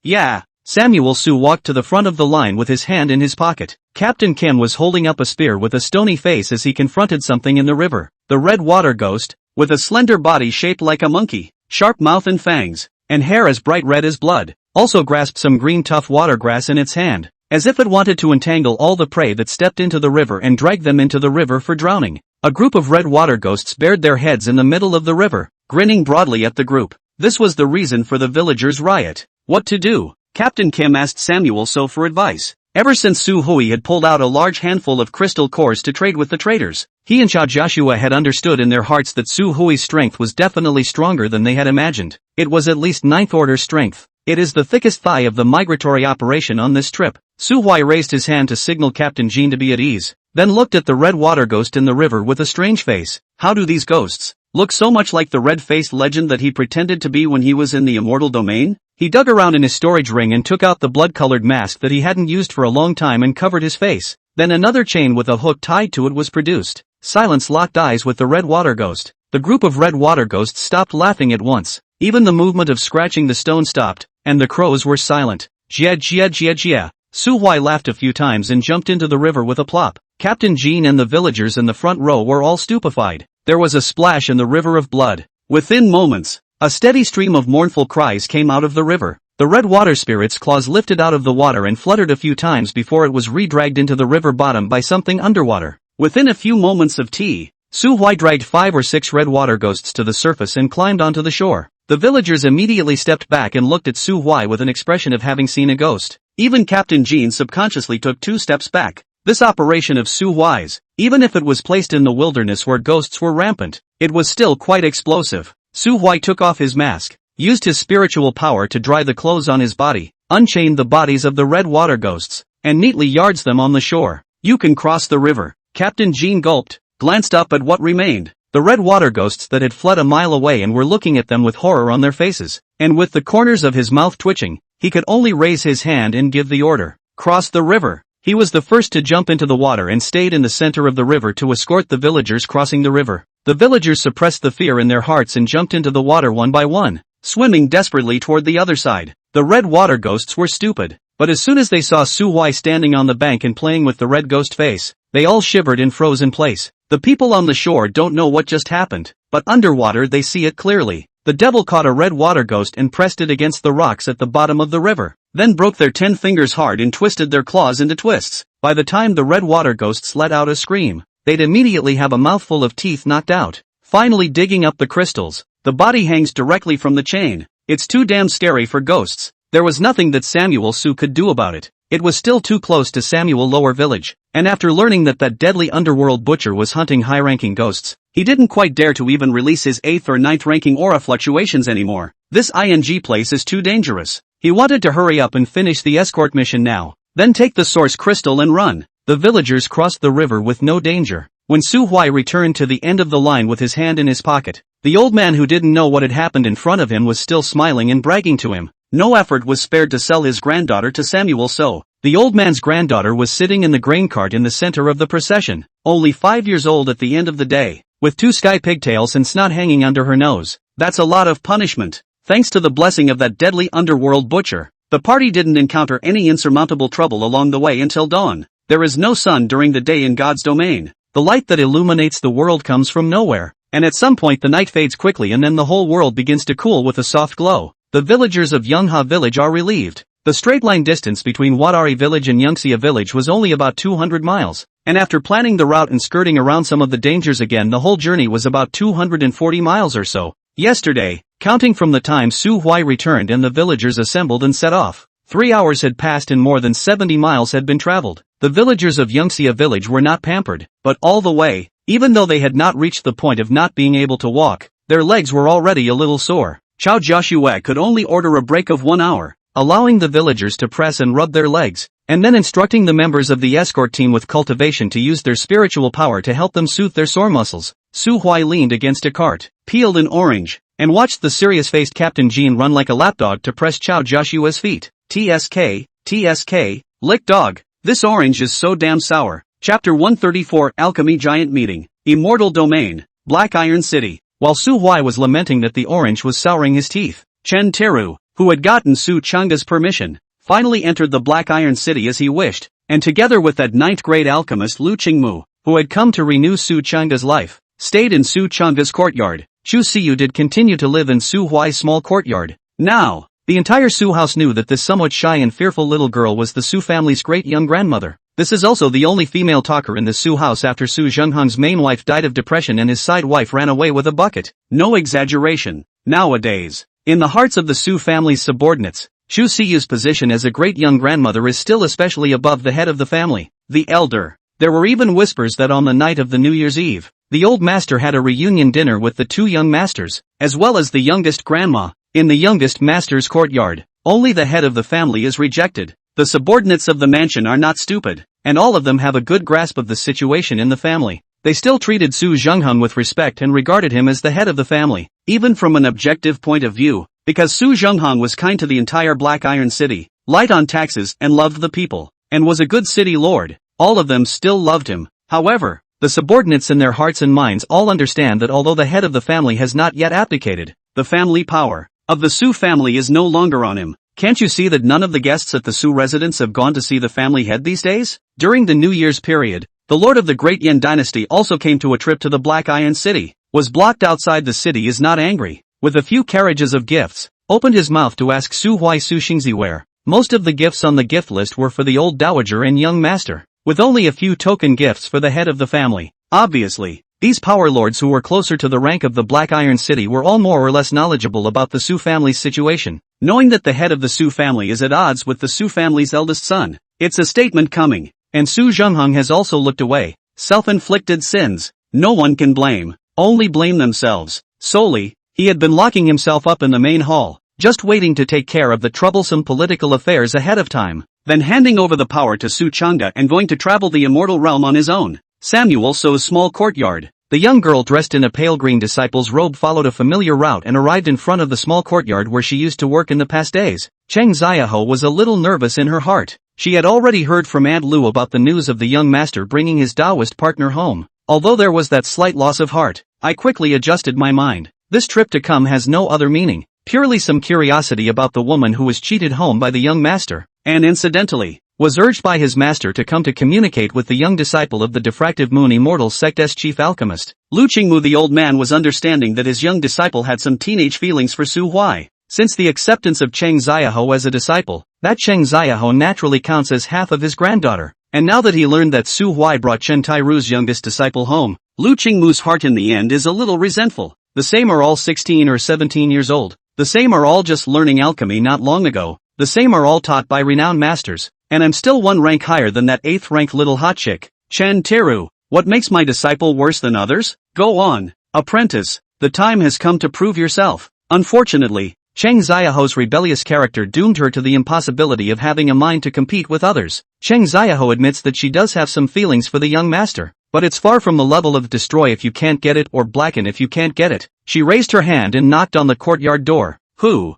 Yeah. Samuel Su walked to the front of the line with his hand in his pocket. Captain Kim was holding up a spear with a stony face as he confronted something in the river. The red water ghost, with a slender body shaped like a monkey, sharp mouth and fangs, and hair as bright red as blood, also grasped some green tough water grass in its hand, as if it wanted to entangle all the prey that stepped into the river and drag them into the river for drowning. A group of red water ghosts bared their heads in the middle of the river, grinning broadly at the group. This was the reason for the villagers' riot. What to do? Captain Kim asked Samuel So for advice. Ever since Su Hui had pulled out a large handful of crystal cores to trade with the traders, he and Chao Joshua had understood in their hearts that Su Hui's strength was definitely stronger than they had imagined. It was at least 9th order strength. It is the thickest thigh of the migratory operation on this trip. Su Hui raised his hand to signal Captain Jean to be at ease, then looked at the red water ghost in the river with a strange face. How do these ghosts look so much like the red-faced legend that he pretended to be when he was in the immortal domain? He dug around in his storage ring and took out the blood-colored mask that he hadn't used for a long time and covered his face. Then another chain with a hook tied to it was produced. Silence locked eyes with the red water ghost. The group of red water ghosts stopped laughing at once. Even the movement of scratching the stone stopped, and the crows were silent. Jia jia jia jia. Su Hui laughed a few times and jumped into the river with a plop. Captain Jean and the villagers in the front row were all stupefied. There was a splash in the river of blood. Within moments, a steady stream of mournful cries came out of the river. The red water spirit's claws lifted out of the water and fluttered a few times before it was re-dragged into the river bottom by something underwater. Within a few moments of tea, Su Hui dragged 5 or 6 red water ghosts to the surface and climbed onto the shore. The villagers immediately stepped back and looked at Su Hui with an expression of having seen a ghost. Even Captain Jean subconsciously took 2 steps back. This operation of Su Hui's, even if it was placed in the wilderness where ghosts were rampant, it was still quite explosive. Su Hui took off his mask, used his spiritual power to dry the clothes on his body, unchained the bodies of the red water ghosts, and neatly yards them on the shore. You can cross the river. Captain Jean gulped, glanced up at what remained. The red water ghosts that had fled a mile away and were looking at them with horror on their faces, and with the corners of his mouth twitching, he could only raise his hand and give the order. Cross the river. He was the first to jump into the water and stayed in the center of the river to escort the villagers crossing the river. The villagers suppressed the fear in their hearts and jumped into the water one by one, swimming desperately toward the other side. The red water ghosts were stupid, but as soon as they saw Su Hui standing on the bank and playing with the red ghost face, they all shivered and froze in place. The people on the shore don't know what just happened, but underwater they see it clearly. The devil caught a red water ghost and pressed it against the rocks at the bottom of the river, then broke their 10 fingers hard and twisted their claws into twists. By the time the red water ghosts let out a scream, they'd immediately have a mouthful of teeth knocked out. Finally digging up the crystals, the body hangs directly from the chain. It's too damn scary for ghosts. There was nothing that Samuel Su could do about it. It was still too close to Samuel Lower Village, and after learning that deadly underworld butcher was hunting high-ranking ghosts, He didn't quite dare to even release his 8th or ninth ranking aura fluctuations anymore. This ING place is too dangerous. He wanted to hurry up and finish the escort mission now, then take the source crystal and run. The villagers crossed the river with no danger. When Su Huai returned to the end of the line with his hand in his pocket, the old man who didn't know what had happened in front of him was still smiling and bragging to him. No effort was spared to sell his granddaughter to Samuel So. The old man's granddaughter was sitting in the grain cart in the center of the procession, only 5 years old at the end of the day, with 2 sky pigtails and snot hanging under her nose. That's a lot of punishment. Thanks to the blessing of that deadly underworld butcher, the party didn't encounter any insurmountable trouble along the way until dawn. There is no sun during the day in God's domain. The light that illuminates the world comes from nowhere, and at some point the night fades quickly and then the whole world begins to cool with a soft glow. The villagers of Yongha village are relieved. The straight-line distance between Wadari village and Yungxia village was only about 200 miles, and after planning the route and skirting around some of the dangers again, the whole journey was about 240 miles or so. Yesterday, counting from the time Su Huai returned and the villagers assembled and set off, 3 hours had passed and more than 70 miles had been traveled. The villagers of Yungxia village were not pampered, but all the way, even though they had not reached the point of not being able to walk, their legs were already a little sore. Chao Joshua could only order a break of 1 hour, allowing the villagers to press and rub their legs, and then instructing the members of the escort team with cultivation to use their spiritual power to help them soothe their sore muscles. Su Huai leaned against a cart, peeled an orange, and watched the serious-faced Captain Jean run like a lapdog to press Chao Joshua's feet. TSK, lick dog. This orange is so damn sour. Chapter 134 Alchemy Giant Meeting. Immortal Domain. Black Iron City. While Su Huai was lamenting that the orange was souring his teeth, Chen Teru, who had gotten Su Chang'a's permission, finally entered the Black Iron City as he wished, and together with that 9th-grade alchemist Lu Qingmu, who had come to renew Su Chang'a's life, stayed in Su Chang'a's courtyard. Chu Siyu did continue to live in Su Huai's small courtyard. Now, the entire Su house knew that this somewhat shy and fearful little girl was the Su family's great young grandmother. This is also the only female talker in the Su house after Su Zhengheng's main wife died of depression and his side wife ran away with a bucket. No exaggeration. Nowadays, in the hearts of the Su family's subordinates, Chu Siyu's position as a great young grandmother is still especially above the head of the family, the elder. There were even whispers that on the night of the New Year's Eve, the old master had a reunion dinner with the 2 young masters, as well as the youngest grandma, in the youngest master's courtyard. Only the head of the family is rejected. The subordinates of the mansion are not stupid, and all of them have a good grasp of the situation in the family. They still treated Su Zhengheng with respect and regarded him as the head of the family, even from an objective point of view, because Su Zhengheng was kind to the entire Black Iron City, light on taxes and loved the people, and was a good city lord. All of them still loved him. However, the subordinates in their hearts and minds all understand that although the head of the family has not yet abdicated, the family power of the Su family is no longer on him. Can't you see that none of the guests at the Su residence have gone to see the family head these days? During the New Year's period, the lord of the Great Yan dynasty also came to a trip to the Black Iron City, was blocked outside the city, is not angry, with a few carriages of gifts, opened his mouth to ask Su Huai Su Xingzi where. Most of the gifts on the gift list were for the old dowager and young master, with only a few token gifts for the head of the family. Obviously, these power lords who were closer to the rank of the Black Iron City were all more or less knowledgeable about the Su family's situation. Knowing that the head of the Su family is at odds with the Su family's eldest son, it's a statement coming, and Su Zhengheng has also looked away. Self-inflicted sins. No one can blame, only blame themselves. Solely, he had been locking himself up in the main hall, just waiting to take care of the troublesome political affairs ahead of time, then handing over the power to Su Chang'e and going to travel the immortal realm on his own. Samuel So's small courtyard. The young girl dressed in a pale green disciple's robe followed a familiar route and arrived in front of the small courtyard where she used to work in the past days. Cheng Xiaoho was a little nervous in her heart. She had already heard from Aunt Lu about the news of the young master bringing his Taoist partner home. Although there was that slight loss of heart, I quickly adjusted my mind. This trip to come has no other meaning, purely some curiosity about the woman who was cheated home by the young master, and incidentally, was urged by his master to come to communicate with the young disciple of the Diffractive Moon Immortal Sect's chief alchemist. Lu Qingmu, the old man, was understanding that his young disciple had some teenage feelings for Su Huai. Since the acceptance of Cheng Xiaoho as a disciple, that Cheng Xiaoho naturally counts as half of his granddaughter, and now that he learned that Su Huai brought Chen Tairu's youngest disciple home, Lu Qingmu's heart in the end is a little resentful. The same are all 16 or 17 years old. The same are all just learning alchemy not long ago. The same are all taught by renowned masters. And I'm still one rank higher than that 8th rank little hot chick. Chen Teru, What makes my disciple worse than others? Go on, apprentice, the time has come to prove yourself. Unfortunately, Cheng Xiaoho's rebellious character doomed her to the impossibility of having a mind to compete with others. Cheng Xiaoho admits that she does have some feelings for the young master, but it's far from the level of destroy if you can't get it or blacken if you can't get it. She raised her hand and knocked on the courtyard door. Who?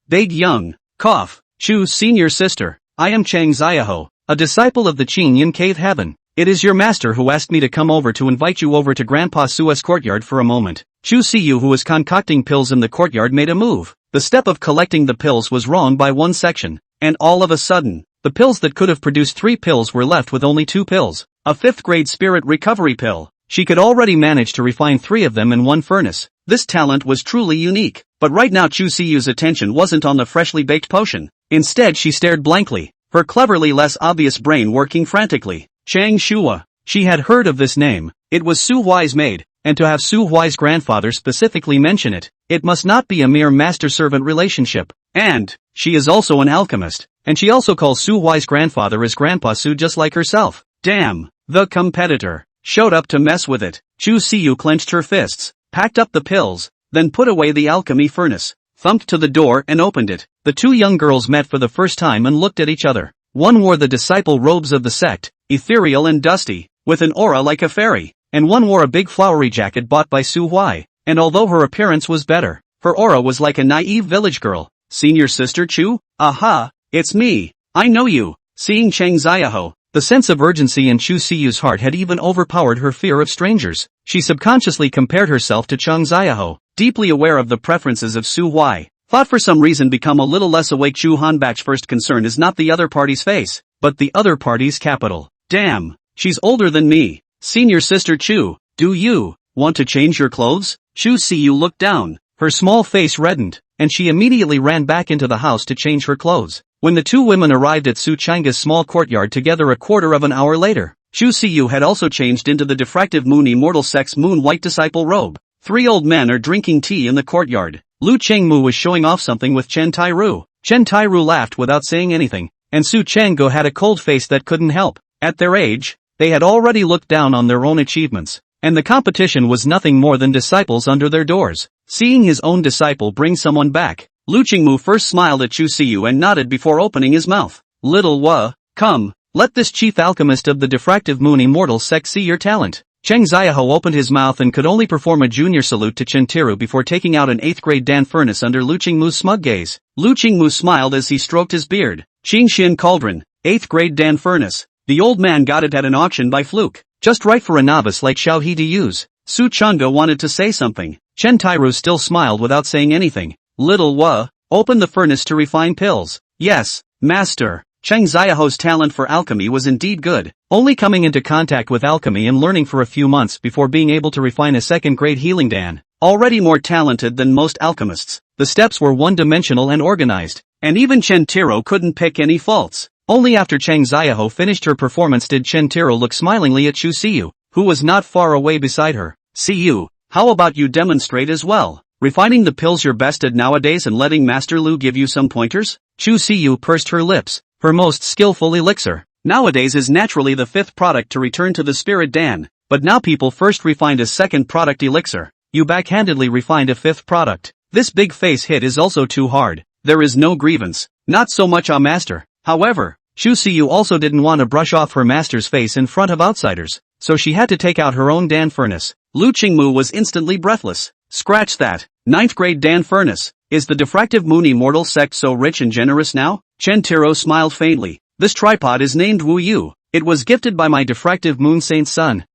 Big Young. Cough. Chu's senior sister. I am Cheng Xiaoho, a disciple of the Qingyan Cave Heaven. It is your master who asked me to come over to invite you over to Grandpa Sua's courtyard for a moment. Chu Siyu, who was concocting pills in the courtyard, made a move. The step of collecting the pills was wrong by one section, and all of a sudden, the pills that could have produced 3 pills were left with only 2 pills. A 5th grade spirit recovery pill. She could already manage to refine 3 of them in one furnace. This talent was truly unique. But right now Chu Siyu's attention wasn't on the freshly baked potion. Instead she stared blankly, her cleverly less obvious brain working frantically. Chang Shua. She had heard of this name. It was Su Huai's maid, and to have Su Huai's grandfather specifically mention it, it must not be a mere master-servant relationship. And she is also an alchemist, and she also calls Su Huai's grandfather as Grandpa Su just like herself. Damn, the competitor showed up to mess with it. Chu Siyu clenched her fists, packed up the pills, then put away the alchemy furnace, thumped to the door and opened it. The 2 young girls met for the first time and looked at each other. One wore the disciple robes of the sect, ethereal and dusty, with an aura like a fairy, and one wore a big flowery jacket bought by Su Huai, and although her appearance was better, her aura was like a naive village girl. Senior sister Chu? Aha, it's me, I know you. Seeing Cheng Xiaoho, the sense of urgency in Chu Siyu's heart had even overpowered her fear of strangers. She subconsciously compared herself to Cheng Xiaoho, deeply aware of the preferences of Su Huai. Thought for some reason become a little less awake. Chu Hanbach's first concern is not the other party's face, but the other party's capital. Damn, she's older than me. Senior sister Chu, do you want to change your clothes? Chu Siyu looked down, her small face reddened, and she immediately ran back into the house to change her clothes. When the 2 women arrived at Su Changa's small courtyard together a quarter of an hour later, Chu Siyu had also changed into the diffractive moon immortal sex moon white disciple robe. 3 old men are drinking tea in the courtyard. Lu Chengmu was showing off something with Chen Tairu. Chen Tairu laughed without saying anything, and Su Changgo had a cold face that couldn't help. At their age, they had already looked down on their own achievements, and the competition was nothing more than disciples under their doors. Seeing his own disciple bring someone back, Lu Chengmu first smiled at Chu Siyu and nodded before opening his mouth. Little Wa, come, let this chief alchemist of the diffractive moon immortal sect see your talent. Cheng Xiaoho opened his mouth and could only perform a junior salute to Chen Tiru before taking out an 8th grade Dan furnace under Lu Qingmu's smug gaze. Lu Qingmu smiled as he stroked his beard. Qingxian Cauldron, 8th grade Dan furnace. The old man got it at an auction by fluke. Just right for a novice like Xiao He to use. Su Changga wanted to say something. Chen Tiru still smiled without saying anything. Little Wa, open the furnace to refine pills. Yes, master. Cheng Xiaoho's talent for alchemy was indeed good, only coming into contact with alchemy and learning for a few months before being able to refine a 2nd grade healing Dan. Already more talented than most alchemists, the steps were one-dimensional and organized, and even Chen Tiro couldn't pick any faults. Only after Cheng Xiaoho finished her performance did Chen Tiro look smilingly at Chu Siyu, who was not far away beside her. Siyu, how about you demonstrate as well? Refining the pills you're best at nowadays and letting Master Lu give you some pointers? Chu Siyu pursed her lips. Her most skillful elixir, nowadays, is naturally the 5th product to return to the Spirit Dan, but now people first refined a 2nd product elixir. You backhandedly refined a 5th product. This big face hit is also too hard. There is no grievance, not so much a master. However, Chu Siyu also didn't want to brush off her master's face in front of outsiders, so she had to take out her own Dan furnace. Lu Qingmu was instantly breathless. Scratch that. 9th grade Dan furnace. Is the diffractive moon immortal sect so rich and generous now? Chen Tiro smiled faintly. This tripod is named Wu Yu. It was gifted by my diffractive moon saint's son.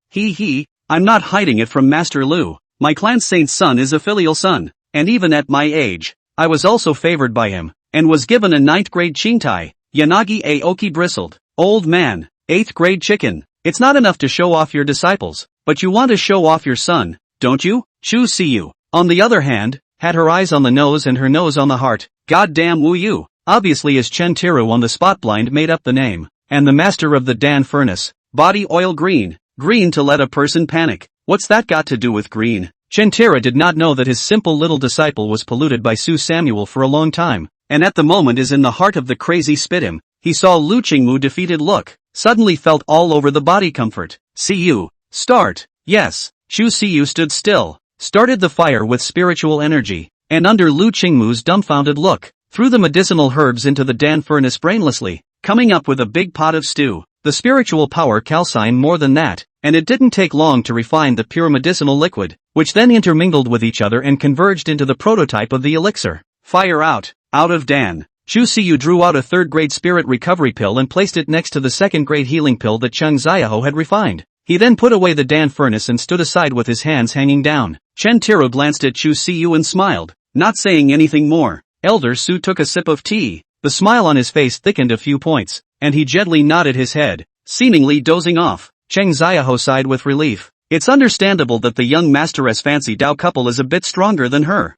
I'm not hiding it from Master Lu. My clan saint's son is a filial son, and even at my age, I was also favored by him, and was given a 9th grade Qingtai. Yanagi Aoki bristled. Old man, 8th grade chicken. It's not enough to show off your disciples, but you want to show off your son, don't you? Chu Siyu, on the other hand, had her eyes on the nose and her nose on the heart. Goddamn Wu Yu. Obviously as Chen Tiru on the spot blind made up the name. And the master of the Dan furnace. Body oil green. Green to let a person panic. What's that got to do with green? Chen Tiru did not know that his simple little disciple was polluted by Su Samuel for a long time, and at the moment is in the heart of the crazy spit him. He saw Lu Qingmu defeated look, suddenly felt all over the body comfort. See you, Start. Yes. Chu Siyu stood still, started the fire with spiritual energy, and under Lu Qingmu's dumbfounded look, threw the medicinal herbs into the Dan furnace brainlessly, coming up with a big pot of stew. The spiritual power calcined more than that, and it didn't take long to refine the pure medicinal liquid, which then intermingled with each other and converged into the prototype of the elixir. Fire out of Dan. Chu Siyu drew out a third-grade spirit recovery pill and placed it next to the second-grade healing pill that Cheng Xiaohou had refined. He then put away the Dan furnace and stood aside with his hands hanging down. Chen Tiro glanced at Chu Siyu and smiled, not saying anything more. Elder Su took a sip of tea. The smile on his face thickened a few points, and he gently nodded his head, seemingly dozing off. Cheng Xiaohou sighed with relief. It's understandable that the young masteress fancy Dao couple is a bit stronger than her.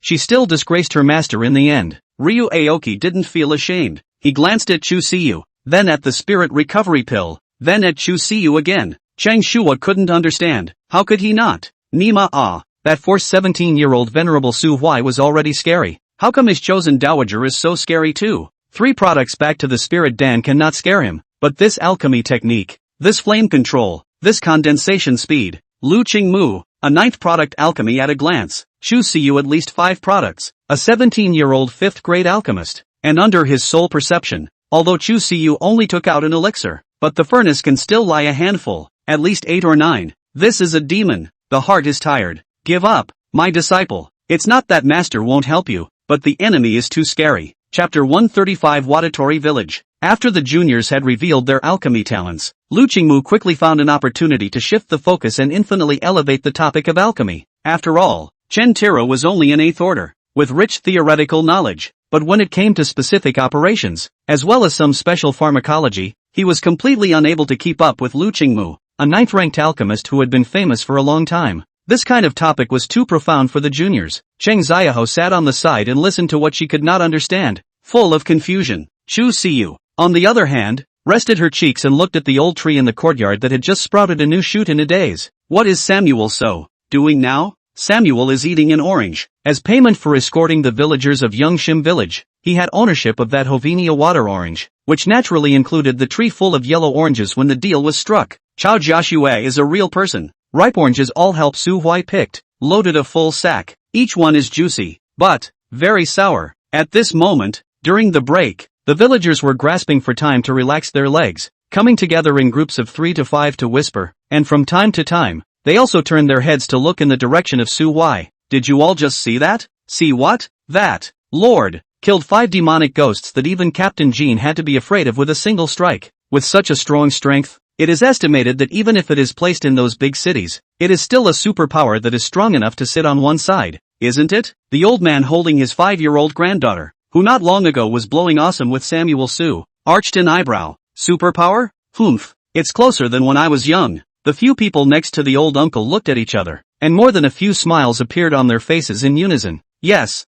She still disgraced her master in the end. Ryu Aoki didn't feel ashamed. He glanced at Chu Siyu, then at the spirit recovery pill, then at Chu Siyu again. Cheng Shua couldn't understand. How could he not? Nima that forced 17-year-old venerable Su Huai was already scary. How come his chosen dowager is so scary too? 3 products back to the spirit Dan cannot scare him, but this alchemy technique, this flame control, this condensation speed. Lu Qingmu, a 9th product alchemy at a glance. Chu Siyu at least 5 products, a 17-year-old 5th grade alchemist, and under his sole perception, although Chu Siyu only took out an elixir, but the furnace can still lie a handful, at least 8 or 9. This is a demon. The heart is tired. Give up, my disciple. It's not that master won't help you, but the enemy is too scary. Chapter 135 Watatori Village. After the juniors had revealed their alchemy talents, Lu Qingmu quickly found an opportunity to shift the focus and infinitely elevate the topic of alchemy. After all, Chen Tiro was only an 8th order, with rich theoretical knowledge, but when it came to specific operations, as well as some special pharmacology, he was completely unable to keep up with Lu Qingmu, a 9th-ranked alchemist who had been famous for a long time. This kind of topic was too profound for the juniors. Cheng Xiaohou sat on the side and listened to what she could not understand, full of confusion. Chu Siyu, on the other hand, rested her cheeks and looked at the old tree in the courtyard that had just sprouted a new shoot in a daze. What is Samuel doing now? Samuel is eating an orange. As payment for escorting the villagers of Yangshim village, he had ownership of that Hovenia water orange, which naturally included the tree full of yellow oranges when the deal was struck. Chao Jiaxue is a real person. Ripe oranges all help Su Huai picked, loaded a full sack. Each one is juicy, but very sour. At this moment, during the break, the villagers were grasping for time to relax their legs, coming together in groups of 3 to 5 to whisper, and from time to time, they also turned their heads to look in the direction of Su Huai. Did you all just see that? See what? That Lord killed 5 demonic ghosts that even Captain Jean had to be afraid of with a single strike. With such a strong strength, it is estimated that even if it is placed in those big cities, it is still a superpower that is strong enough to sit on one side, isn't it? The old man holding his 5-year-old granddaughter, who not long ago was blowing awesome with Samuel Su, arched an eyebrow. Superpower? Humph. It's closer than when I was young. The few people next to the old uncle looked at each other, and more than a few smiles appeared on their faces in unison. Yes,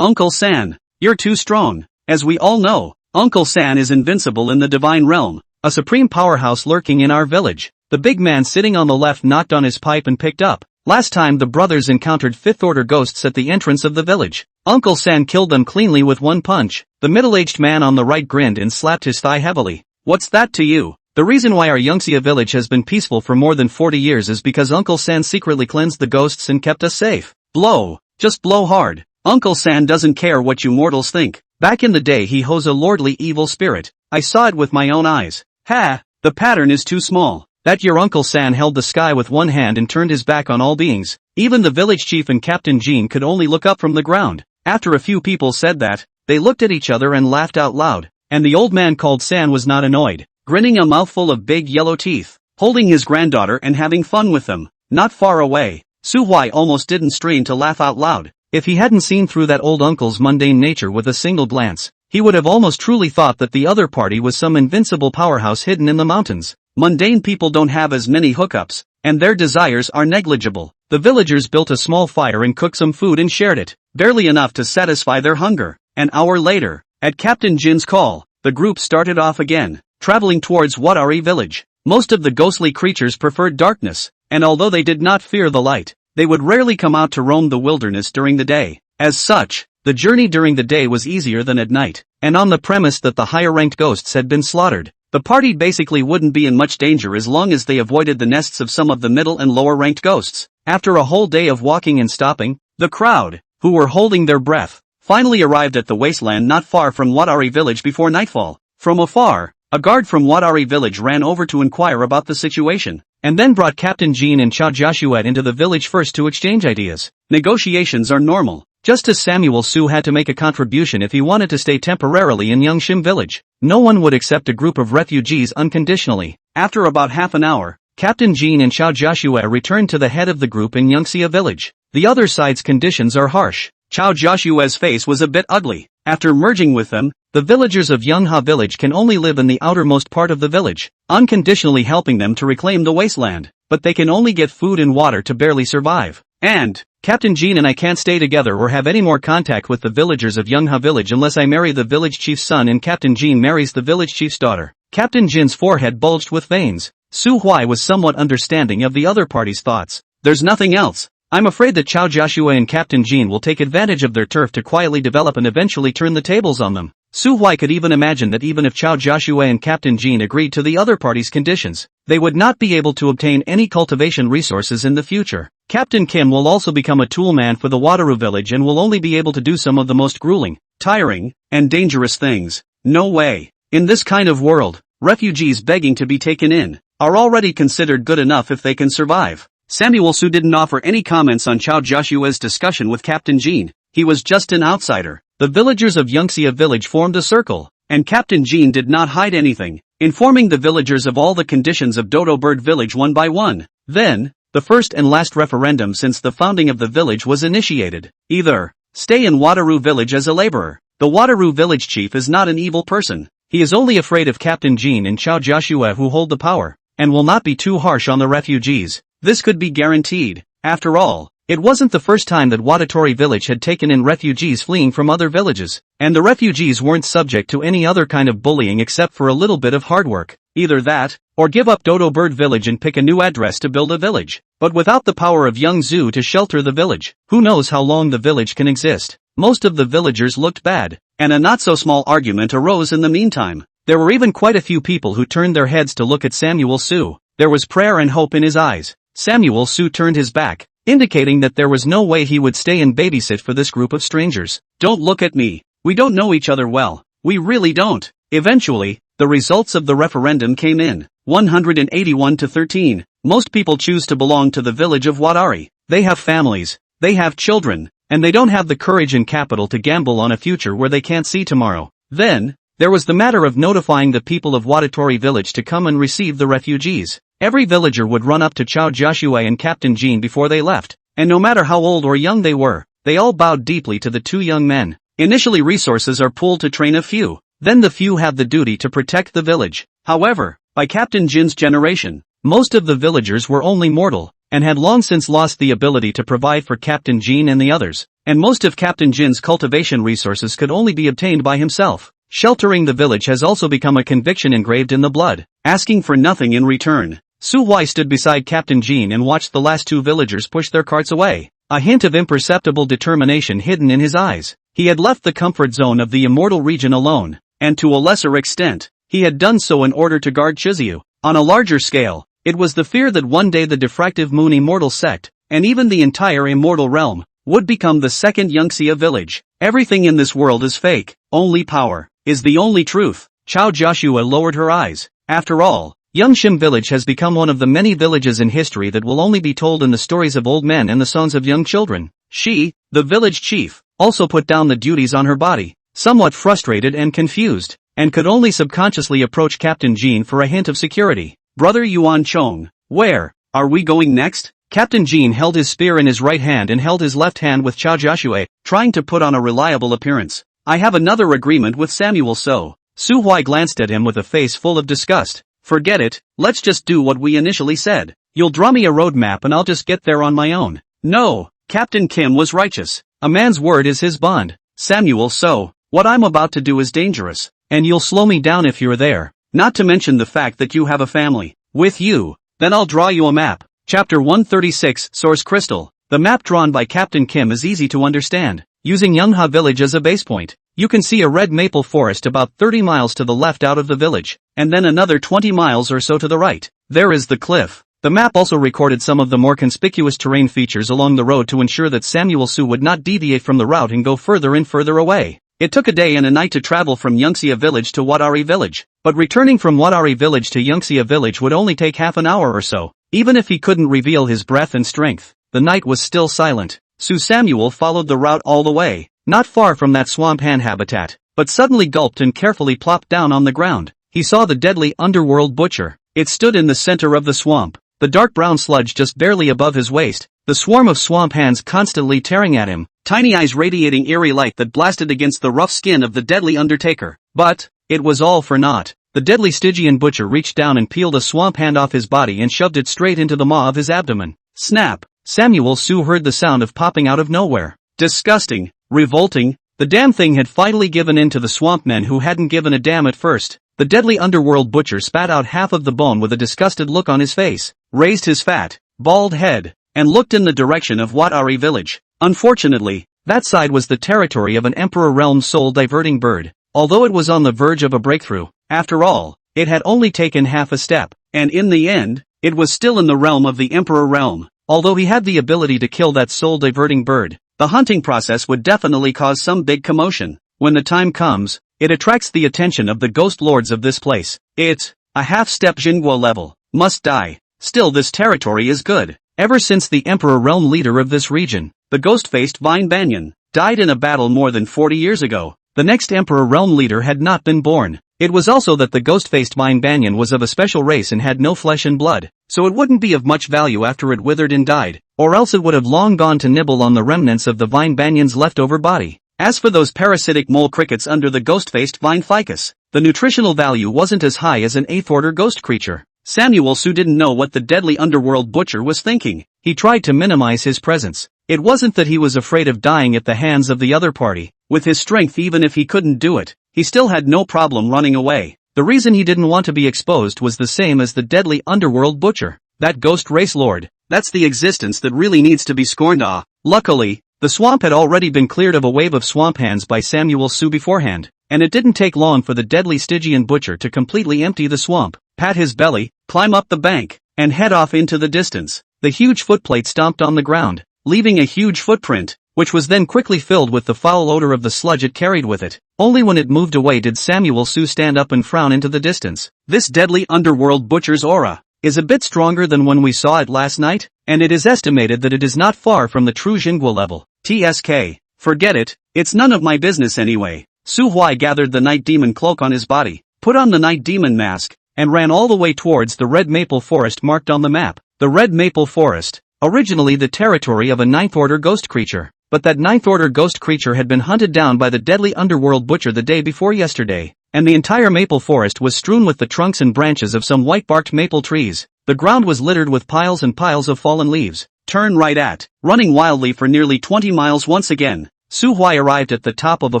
Uncle San, you're too strong. As we all know, Uncle San is invincible in the divine realm, a supreme powerhouse lurking in our village. The big man sitting on the left knocked on his pipe and picked up. Last time the brothers encountered 5th order ghosts at the entrance of the village. Uncle San killed them cleanly with one punch. The middle-aged man on the right grinned and slapped his thigh heavily. What's that to you? The reason why our Yangxia village has been peaceful for more than 40 years is because Uncle San secretly cleansed the ghosts and kept us safe. Blow. Just blow hard. Uncle San doesn't care what you mortals think. Back in the day he holds a lordly evil spirit. I saw it with my own eyes. Ha! The pattern is too small. That year Uncle San held the sky with one hand and turned his back on all beings. Even the village chief and Captain Jean could only look up from the ground. After a few people said that, they looked at each other and laughed out loud. And the old man called San was not annoyed, grinning a mouthful of big yellow teeth, holding his granddaughter and having fun with them. Not far away, Su Huai almost didn't strain to laugh out loud. If he hadn't seen through that old uncle's mundane nature with a single glance, he would have almost truly thought that the other party was some invincible powerhouse hidden in the mountains. Mundane people don't have as many hookups, and their desires are negligible. The villagers built a small fire and cooked some food and shared it, barely enough to satisfy their hunger. An hour later, at Captain Jin's call, the group started off again, traveling towards Watari village. Most of the ghostly creatures preferred darkness, and although they did not fear the light, they would rarely come out to roam the wilderness during the day. As such, the journey during the day was easier than at night, and on the premise that the higher-ranked ghosts had been slaughtered, The party basically wouldn't be in much danger as long as they avoided the nests of some of the middle and lower ranked ghosts. After a whole day of walking and stopping, the crowd, who were holding their breath, finally arrived at the wasteland not far from Watari village before nightfall. From afar, a guard from Watari village ran over to inquire about the situation, and then brought Captain Jean and Chao Joshuet into the village first to exchange ideas. Negotiations are normal. Just as Samuel Su had to make a contribution if he wanted to stay temporarily in Yangshim village, no one would accept a group of refugees unconditionally. After about half an hour, Captain Jean and Chao Joshuet returned to the head of the group in Yangxia village. The other side's conditions are harsh. Chao Joshuet's face was a bit ugly. After merging with them, the villagers of Yangha village can only live in the outermost part of the village, unconditionally helping them to reclaim the wasteland, but they can only get food and water to barely survive. And Captain Jean and I can't stay together or have any more contact with the villagers of Yangha village unless I marry the village chief's son and Captain Jean marries the village chief's daughter. Captain Jin's forehead bulged with veins. Su Huai was somewhat understanding of the other party's thoughts. There's nothing else. I'm afraid that Chao Joshuet and Captain Jean will take advantage of their turf to quietly develop and eventually turn the tables on them. Su Huai could even imagine that even if Chao Joshuet and Captain Jean agreed to the other party's conditions, they would not be able to obtain any cultivation resources in the future. Captain Kim will also become a toolman for the Wataru village and will only be able to do some of the most grueling, tiring, and dangerous things. No way. In this kind of world, refugees begging to be taken in are already considered good enough if they can survive. Samuel Su didn't offer any comments on Chao Joshua's discussion with Captain Jean. He was just an outsider. The villagers of Yangxia village formed a circle, and Captain Jean did not hide anything, informing the villagers of all the conditions of Dodo Bird village one by one. Then, the first and last referendum since the founding of the village was initiated. Either stay in Wataru village as a laborer. The Wataru village chief is not an evil person. He is only afraid of Captain Jean and Chao Joshua who hold the power, and will not be too harsh on the refugees. This could be guaranteed. After all, it wasn't the first time that Watatori village had taken in refugees fleeing from other villages, and the refugees weren't subject to any other kind of bullying except for a little bit of hard work. Either that, or give up Dodo Bird village and pick a new address to build a village. But without the power of Young Zhu to shelter the village, who knows how long the village can exist. Most of the villagers looked bad, and a not-so-small argument arose in the meantime. There were even quite a few people who turned their heads to look at Samuel Su. There was prayer and hope in his eyes. Samuel Su turned his back, indicating that there was no way he would stay and babysit for this group of strangers. Don't look at me. We don't know each other well. We really don't. Eventually, the results of the referendum came in. 181 to 13. Most people choose to belong to the village of Watari. They have families, they have children, and they don't have the courage and capital to gamble on a future where they can't see tomorrow. Then, there was the matter of notifying the people of Watatori village to come and receive the refugees. Every villager would run up to Chao Joshua and Captain Jean before they left, and no matter how old or young they were, they all bowed deeply to the two young men. Initially resources are pooled to train a few, then the few have the duty to protect the village. However, by Captain Jin's generation, most of the villagers were only mortal, and had long since lost the ability to provide for Captain Jean and the others, and most of Captain Jin's cultivation resources could only be obtained by himself. Sheltering the village has also become a conviction engraved in the blood, asking for nothing in return. Su Huai stood beside Captain Jean and watched the last two villagers push their carts away, a hint of imperceptible determination hidden in his eyes. He had left the comfort zone of the immortal region alone, and to a lesser extent, he had done so in order to guard Chizuyu. On a larger scale, it was the fear that one day the diffractive moon immortal sect, and even the entire immortal realm, would become the second Yangxia village. Everything in this world is fake, only power is the only truth. Chao Joshua lowered her eyes. After all, Yangshim village has become one of the many villages in history that will only be told in the stories of old men and the songs of young children. She, the village chief, also put down the duties on her body, somewhat frustrated and confused, and could only subconsciously approach Captain Jean for a hint of security. Brother Yuan Chong, where are we going next? Captain Jean held his spear in his right hand and held his left hand with Chao Joshua, trying to put on a reliable appearance. I have another agreement with Samuel So. Su Huai glanced at him with a face full of disgust. Forget it, let's just do what we initially said. You'll draw me a roadmap and I'll just get there on my own. No, Captain Kim was righteous. A man's word is his bond. Samuel So, what I'm about to do is dangerous, and you'll slow me down if you're there. Not to mention the fact that you have a family. With you, then I'll draw you a map. Chapter 136, Source Crystal. The map drawn by Captain Kim is easy to understand. Using Yongha village as a base point, You can see a red maple forest about 30 miles to the left out of the village, and then another 20 miles or so to the right. There is the cliff. The map also recorded some of the more conspicuous terrain features along the road to ensure that Samuel Su would not deviate from the route and go further and further away. It took a day and a night to travel from Yungxia village to Wadari village, but returning from Wadari village to Yungxia village would only take half an hour or so. Even if he couldn't reveal his breath and strength, the night was still silent. Samuel followed the route all the way, not far from that swamp hand habitat, but suddenly gulped and carefully plopped down on the ground. He saw the deadly underworld butcher. It stood in the center of the swamp, the dark brown sludge just barely above his waist, the swarm of swamp hands constantly tearing at him, tiny eyes radiating eerie light that blasted against the rough skin of the deadly undertaker. But it was all for naught. The deadly Stygian butcher reached down and peeled a swamp hand off his body and shoved it straight into the maw of his abdomen. Snap! Samuel Su heard the sound of popping out of nowhere. Disgusting. Revolting. The damn thing had finally given in to the swamp men who hadn't given a damn at first. The deadly underworld butcher spat out half of the bone with a disgusted look on his face, raised his fat, bald head, and looked in the direction of Watari village. Unfortunately, that side was the territory of an Emperor Realm soul-diverting bird. Although it was on the verge of a breakthrough, after all, it had only taken half a step, and in the end, it was still in the realm of the Emperor Realm. Although he had the ability to kill that soul-diverting bird, the hunting process would definitely cause some big commotion. When the time comes, it attracts the attention of the ghost lords of this place. It's a half-step Jinguo level. Must die. Still, this territory is good. Ever since the Emperor Realm leader of this region, the ghost-faced Vine Banyan, died in a battle more than 40 years ago, the next Emperor Realm leader had not been born. It was also that the ghost-faced Vine Banyan was of a special race and had no flesh and blood, so it wouldn't be of much value after it withered and died, or else it would have long gone to nibble on the remnants of the Vine Banyan's leftover body. As for those parasitic mole crickets under the ghost-faced Vine Ficus, the nutritional value wasn't as high as an 8th-order ghost creature. Samuel Su didn't know what the deadly underworld butcher was thinking. He tried to minimize his presence. It wasn't that he was afraid of dying at the hands of the other party. With his strength, even if he couldn't do it, he still had no problem running away. The reason he didn't want to be exposed was the same as the deadly underworld butcher. That ghost race lord. That's the existence that really needs to be scorned. Luckily, the swamp had already been cleared of a wave of swamp hands by Samuel Su beforehand, and it didn't take long for the deadly Stygian butcher to completely empty the swamp, pat his belly, climb up the bank, and head off into the distance. The huge footplate stomped on the ground, leaving a huge footprint, which was then quickly filled with the foul odor of the sludge it carried with it. Only when it moved away did Samuel Su stand up and frown into the distance. This deadly underworld butcher's aura is a bit stronger than when we saw it last night, and it is estimated that it is not far from the true Jinguo level. TSK. Forget it, it's none of my business anyway. Su Huai gathered the night demon cloak on his body, put on the night demon mask, and ran all the way towards the red maple forest marked on the map. The red maple forest, originally the territory of a 9th-order ghost creature, but that 9th-order ghost creature had been hunted down by the deadly underworld butcher the day before yesterday, and the entire maple forest was strewn with the trunks and branches of some white-barked maple trees. The ground was littered with piles and piles of fallen leaves. Turn right at, running wildly for nearly 20 miles once again, Su Huai arrived at the top of a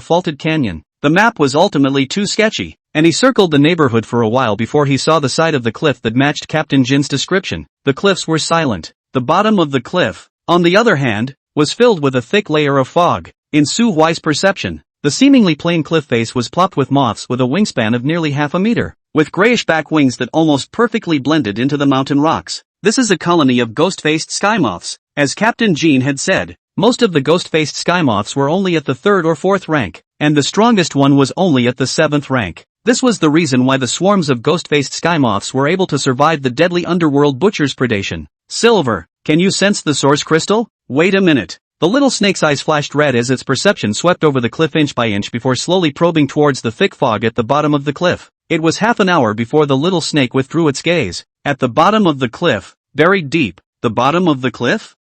faulted canyon. The map was ultimately too sketchy, and he circled the neighborhood for a while before he saw the side of the cliff that matched Captain Jin's description. The cliffs were silent. The bottom of the cliff, on the other hand, was filled with a thick layer of fog. In Su Huai's perception, the seemingly plain cliff face was plopped with moths with a wingspan of nearly half a meter, with grayish back wings that almost perfectly blended into the mountain rocks. This is a colony of ghost-faced sky moths. As Captain Jin had said, most of the ghost-faced sky moths were only at the 3rd or 4th rank, and the strongest one was only at the 7th rank. This was the reason why the swarms of ghost-faced sky moths were able to survive the deadly underworld butcher's predation. Silver, can you sense the source crystal? Wait a minute. The little snake's eyes flashed red as its perception swept over the cliff inch by inch before slowly probing towards the thick fog at the bottom of the cliff. It was half an hour before the little snake withdrew its gaze. At the bottom of the cliff, buried deep. The bottom of the cliff?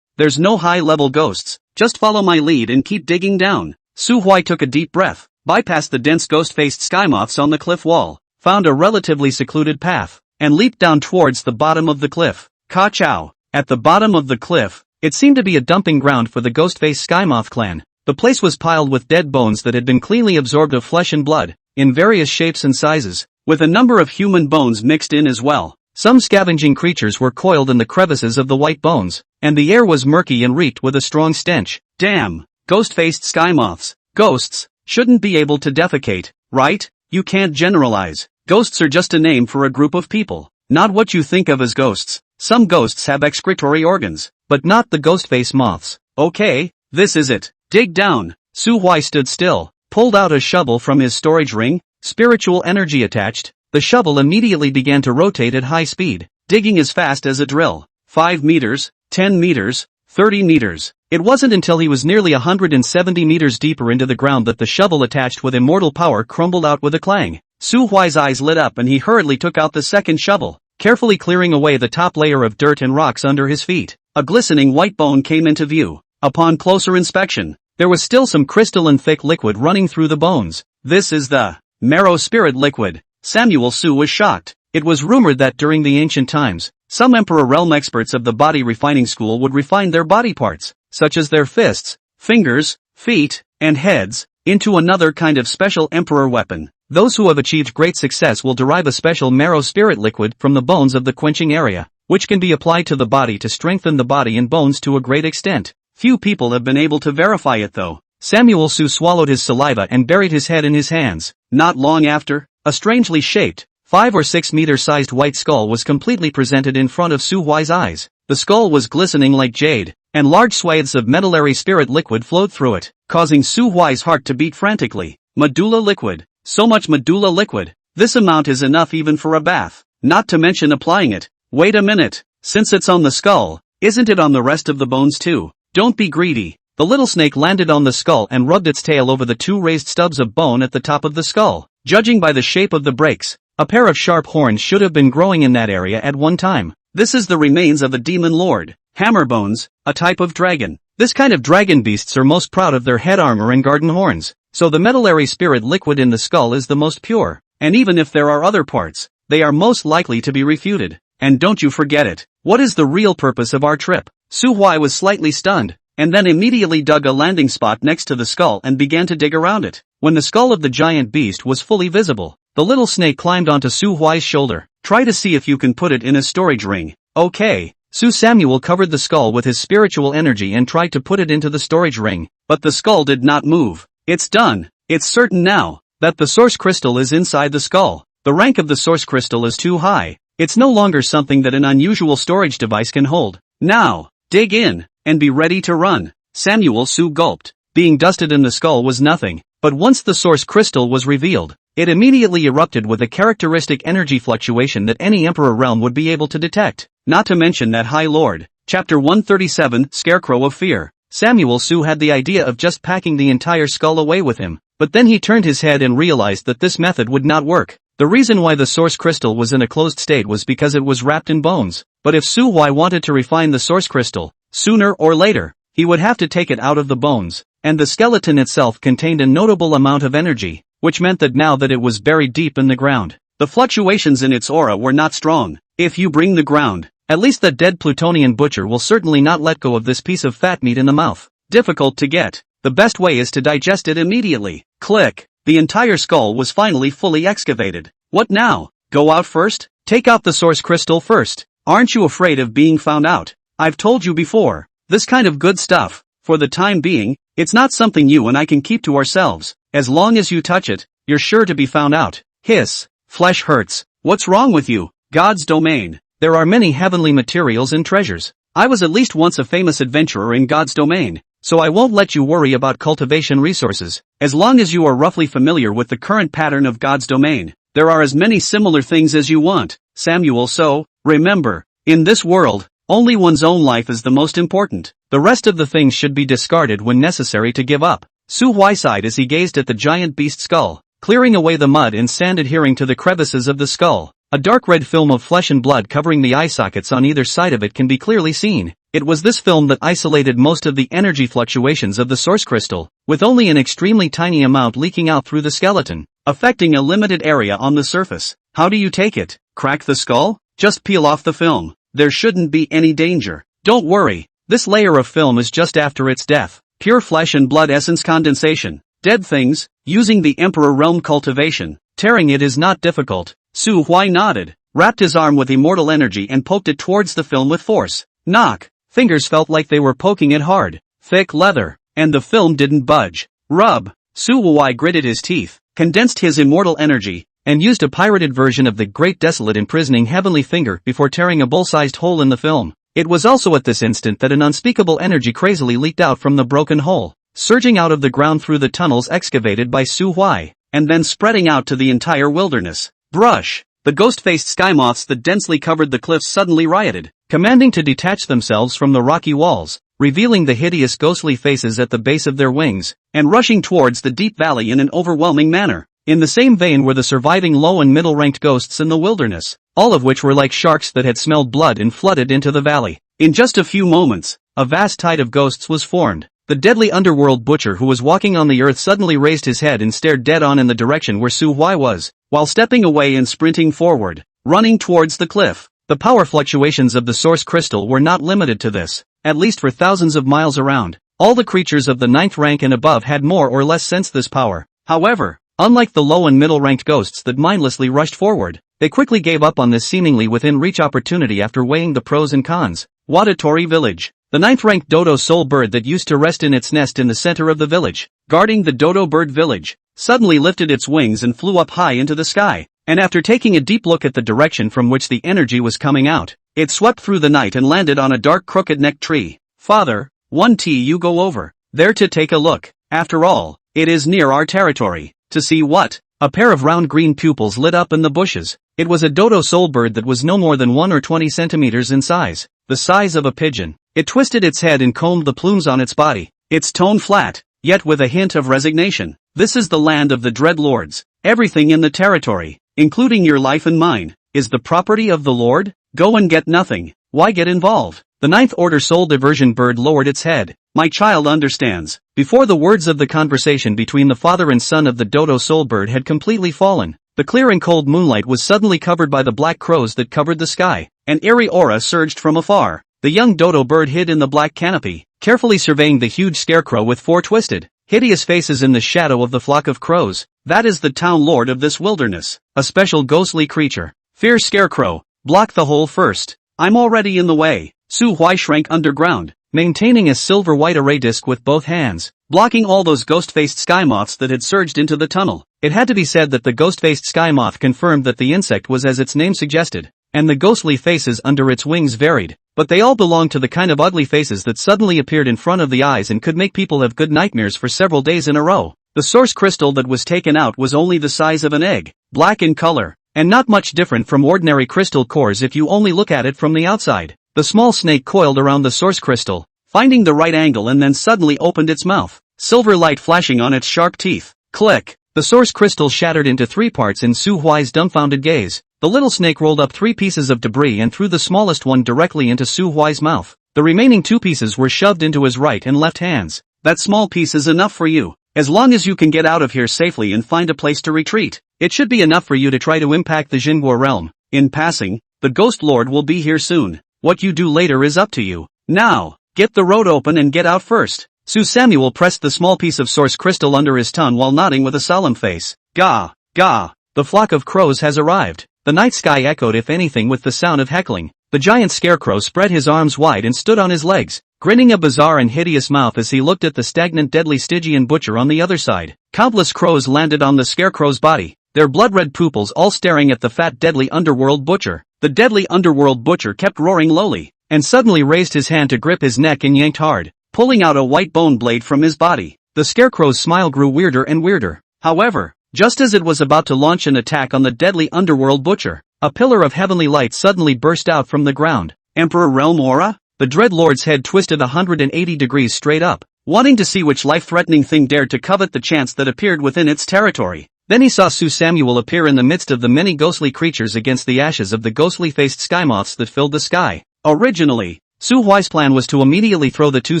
There's no high-level ghosts. Just follow my lead and keep digging down. Su Huai took a deep breath, bypassed the dense ghost-faced sky moths on the cliff wall, found a relatively secluded path, and leaped down towards the bottom of the cliff. Ka-chow. At the bottom of the cliff, it seemed to be a dumping ground for the ghost-faced sky moth clan. The place was piled with dead bones that had been cleanly absorbed of flesh and blood, in various shapes and sizes, with a number of human bones mixed in as well. Some scavenging creatures were coiled in the crevices of the white bones, and the air was murky and reeked with a strong stench. Damn! Ghost-faced sky moths. Ghosts! shouldn't be able to defecate, right? You can't generalize. Ghosts are just a name for a group of people, not what you think of as ghosts. Some ghosts have excretory organs, but not the ghostface moths. Okay, this is it. Dig down. Su Huai stood still, pulled out a shovel from his storage ring, spiritual energy attached. The shovel immediately began to rotate at high speed, digging as fast as a drill. 5 meters, 10 meters, 30 meters. It wasn't until he was nearly 170 meters deeper into the ground that the shovel attached with immortal power crumbled out with a clang. Su Huai's eyes lit up and he hurriedly took out the second shovel, carefully clearing away the top layer of dirt and rocks under his feet. A glistening white bone came into view. Upon closer inspection, there was still some crystalline thick liquid running through the bones. This is the marrow spirit liquid. Samuel Su was shocked. It was rumored that during the ancient times, some Emperor Realm experts of the body refining school would refine their body parts, such as their fists, fingers, feet, and heads, into another kind of special Emperor weapon. Those who have achieved great success will derive a special marrow spirit liquid from the bones of the quenching area, which can be applied to the body to strengthen the body and bones to a great extent. Few people have been able to verify it though. Samuel Su swallowed his saliva and buried his head in his hands. Not long after, a strangely shaped, 5 or 6 meter sized white skull was completely presented in front of Su Huai's eyes. The skull was glistening like jade, and large swathes of medullary spirit liquid flowed through it, causing Su Huai's heart to beat frantically. Medulla liquid. So much medulla liquid. This amount is enough even for a bath, not to mention applying it. Wait a minute. Since it's on the skull, isn't it on the rest of the bones too? Don't be greedy. The little snake landed on the skull and rubbed its tail over the 2 raised stubs of bone at the top of the skull. Judging by the shape of the breaks, a pair of sharp horns should have been growing in that area at one time. This is the remains of a demon lord, Hammerbones, a type of dragon. This kind of dragon beasts are most proud of their head armor and garden horns, so the medullary spirit liquid in the skull is the most pure, and even if there are other parts, they are most likely to be refuted. And don't you forget it. What is the real purpose of our trip? Su Huai was slightly stunned, and then immediately dug a landing spot next to the skull and began to dig around it. When the skull of the giant beast was fully visible, the little snake climbed onto Su Huai's shoulder. Try to see if you can put it in a storage ring. Okay. Samuel covered the skull with his spiritual energy and tried to put it into the storage ring, but the skull did not move. It's done. It's certain now that the source crystal is inside the skull. The rank of the source crystal is too high. It's no longer something that an unusual storage device can hold. Now, dig in, and be ready to run. Samuel Su gulped. Being dusted in the skull was nothing, but once the source crystal was revealed, it immediately erupted with a characteristic energy fluctuation that any Emperor realm would be able to detect. Not to mention that High Lord. Chapter 137, Scarecrow of Fear. Samuel Su had the idea of just packing the entire skull away with him, but then he turned his head and realized that this method would not work. The reason why the source crystal was in a closed state was because it was wrapped in bones. But if Su Huai wanted to refine the source crystal, sooner or later, he would have to take it out of the bones, and the skeleton itself contained a notable amount of energy, which meant that now that it was buried deep in the ground, the fluctuations in its aura were not strong. If you bring the ground, at least the dead Plutonian butcher will certainly not let go of this piece of fat meat in the mouth. Difficult to get. The best way is to digest it immediately. Click. The entire skull was finally fully excavated. What now? Go out first? Take out the source crystal first. Aren't you afraid of being found out? I've told you before. This kind of good stuff, for the time being, it's not something you and I can keep to ourselves. As long as you touch it, you're sure to be found out. Hiss. Flesh hurts. What's wrong with you? God's domain. There are many heavenly materials and treasures. I was at least once a famous adventurer in God's domain, so I won't let you worry about cultivation resources. As long as you are roughly familiar with the current pattern of God's domain, there are as many similar things as you want. Samuel So, remember, in this world, only one's own life is the most important. The rest of the things should be discarded when necessary to give up. Su Huai sighed as he gazed at the giant beast skull, clearing away the mud and sand adhering to the crevices of the skull. A dark red film of flesh and blood covering the eye sockets on either side of it can be clearly seen. It was this film that isolated most of the energy fluctuations of the source crystal, with only an extremely tiny amount leaking out through the skeleton, affecting a limited area on the surface. How do you take it? Crack the skull? Just peel off the film. There shouldn't be any danger. Don't worry. This layer of film is just after its death. Pure flesh and blood essence condensation. Dead things, using the Emperor Realm cultivation. Tearing it is not difficult. Su Huai nodded, wrapped his arm with immortal energy and poked it towards the film with force. Knock. Fingers felt like they were poking it hard. Thick leather. And the film didn't budge. Rub. Su Huai gritted his teeth, condensed his immortal energy, and used a pirated version of the Great Desolate Imprisoning Heavenly Finger before tearing a bull-sized hole in the film. It was also at this instant that an unspeakable energy crazily leaked out from the broken hole, surging out of the ground through the tunnels excavated by Su Huai, and then spreading out to the entire wilderness. Brush! The ghost-faced sky moths that densely covered the cliffs suddenly rioted, commanding to detach themselves from the rocky walls, revealing the hideous ghostly faces at the base of their wings, and rushing towards the deep valley in an overwhelming manner. In the same vein were the surviving low and middle-ranked ghosts in the wilderness, all of which were like sharks that had smelled blood and flooded into the valley. In just a few moments, a vast tide of ghosts was formed. The deadly underworld butcher who was walking on the earth suddenly raised his head and stared dead on in the direction where Su Huai was, while stepping away and sprinting forward, running towards the cliff. The power fluctuations of the source crystal were not limited to this, at least for thousands of miles around. All the creatures of the 9th rank and above had more or less sensed this power. However, unlike the low and middle-ranked ghosts that mindlessly rushed forward, they quickly gave up on this seemingly within-reach opportunity after weighing the pros and cons. Watatori Village. The 9th-ranked dodo soul bird that used to rest in its nest in the center of the village, guarding the dodo bird village, suddenly lifted its wings and flew up high into the sky, and after taking a deep look at the direction from which the energy was coming out, it swept through the night and landed on a dark crooked-necked tree. Father, you go over there to take a look. After all, it is near our territory. To see what? A pair of round green pupils lit up in the bushes. It was a dodo soul bird that was no more than 1 or 20 centimeters in size, the size of a pigeon. It twisted its head and combed the plumes on its body, its tone flat, yet with a hint of resignation. This is the land of the Dread Lords. Everything in the territory, including your life and mine, is the property of the Lord? Go and get nothing. Why get involved? The 9th Order Soul Diversion bird lowered its head. My child understands. Before the words of the conversation between the father and son of the dodo soul bird had completely fallen, the clear and cold moonlight was suddenly covered by the black crows that covered the sky. An eerie aura surged from afar. The young dodo bird hid in the black canopy, carefully surveying the huge scarecrow with 4 twisted, hideous faces in the shadow of the flock of crows. That is the town lord of this wilderness, a special ghostly creature. Fierce scarecrow, block the hole first. I'm already in the way. Su Huai shrank underground, maintaining a silver-white array disc with both hands, blocking all those ghost-faced sky moths that had surged into the tunnel. It had to be said that the ghost-faced sky moth confirmed that the insect was as its name suggested, and the ghostly faces under its wings varied, but they all belonged to the kind of ugly faces that suddenly appeared in front of the eyes and could make people have good nightmares for several days in a row. The source crystal that was taken out was only the size of an egg, black in color, and not much different from ordinary crystal cores if you only look at it from the outside. The small snake coiled around the source crystal, finding the right angle, and then suddenly opened its mouth, silver light flashing on its sharp teeth. Click! The source crystal shattered into 3 parts in Su Huai's dumbfounded gaze. The little snake rolled up 3 pieces of debris and threw the smallest one directly into Su Huai's mouth. The remaining 2 pieces were shoved into his right and left hands. That small piece is enough for you. As long as you can get out of here safely and find a place to retreat, it should be enough for you to try to impact the Jinguo realm. In passing, the Ghost Lord will be here soon. What you do later is up to you. Now, get the road open and get out first. Su Samuel pressed the small piece of source crystal under his tongue while nodding with a solemn face. Gah, gah, the flock of crows has arrived. The night sky echoed if anything with the sound of heckling. The giant scarecrow spread his arms wide and stood on his legs, grinning a bizarre and hideous mouth as he looked at the stagnant deadly Stygian butcher on the other side. Countless crows landed on the scarecrow's body, their blood-red pupils all staring at the fat deadly underworld butcher. The deadly underworld butcher kept roaring lowly, and suddenly raised his hand to grip his neck and yanked hard, pulling out a white bone blade from his body. The scarecrow's smile grew weirder and weirder. However, just as it was about to launch an attack on the deadly underworld butcher, a pillar of heavenly light suddenly burst out from the ground. Emperor Realm Aura? The Dread Lord's head twisted 180 degrees straight up, wanting to see which life-threatening thing dared to covet the chance that appeared within its territory. Then he saw Su Samuel appear in the midst of the many ghostly creatures against the ashes of the ghostly-faced sky moths that filled the sky. Originally, Su Huai's plan was to immediately throw the 2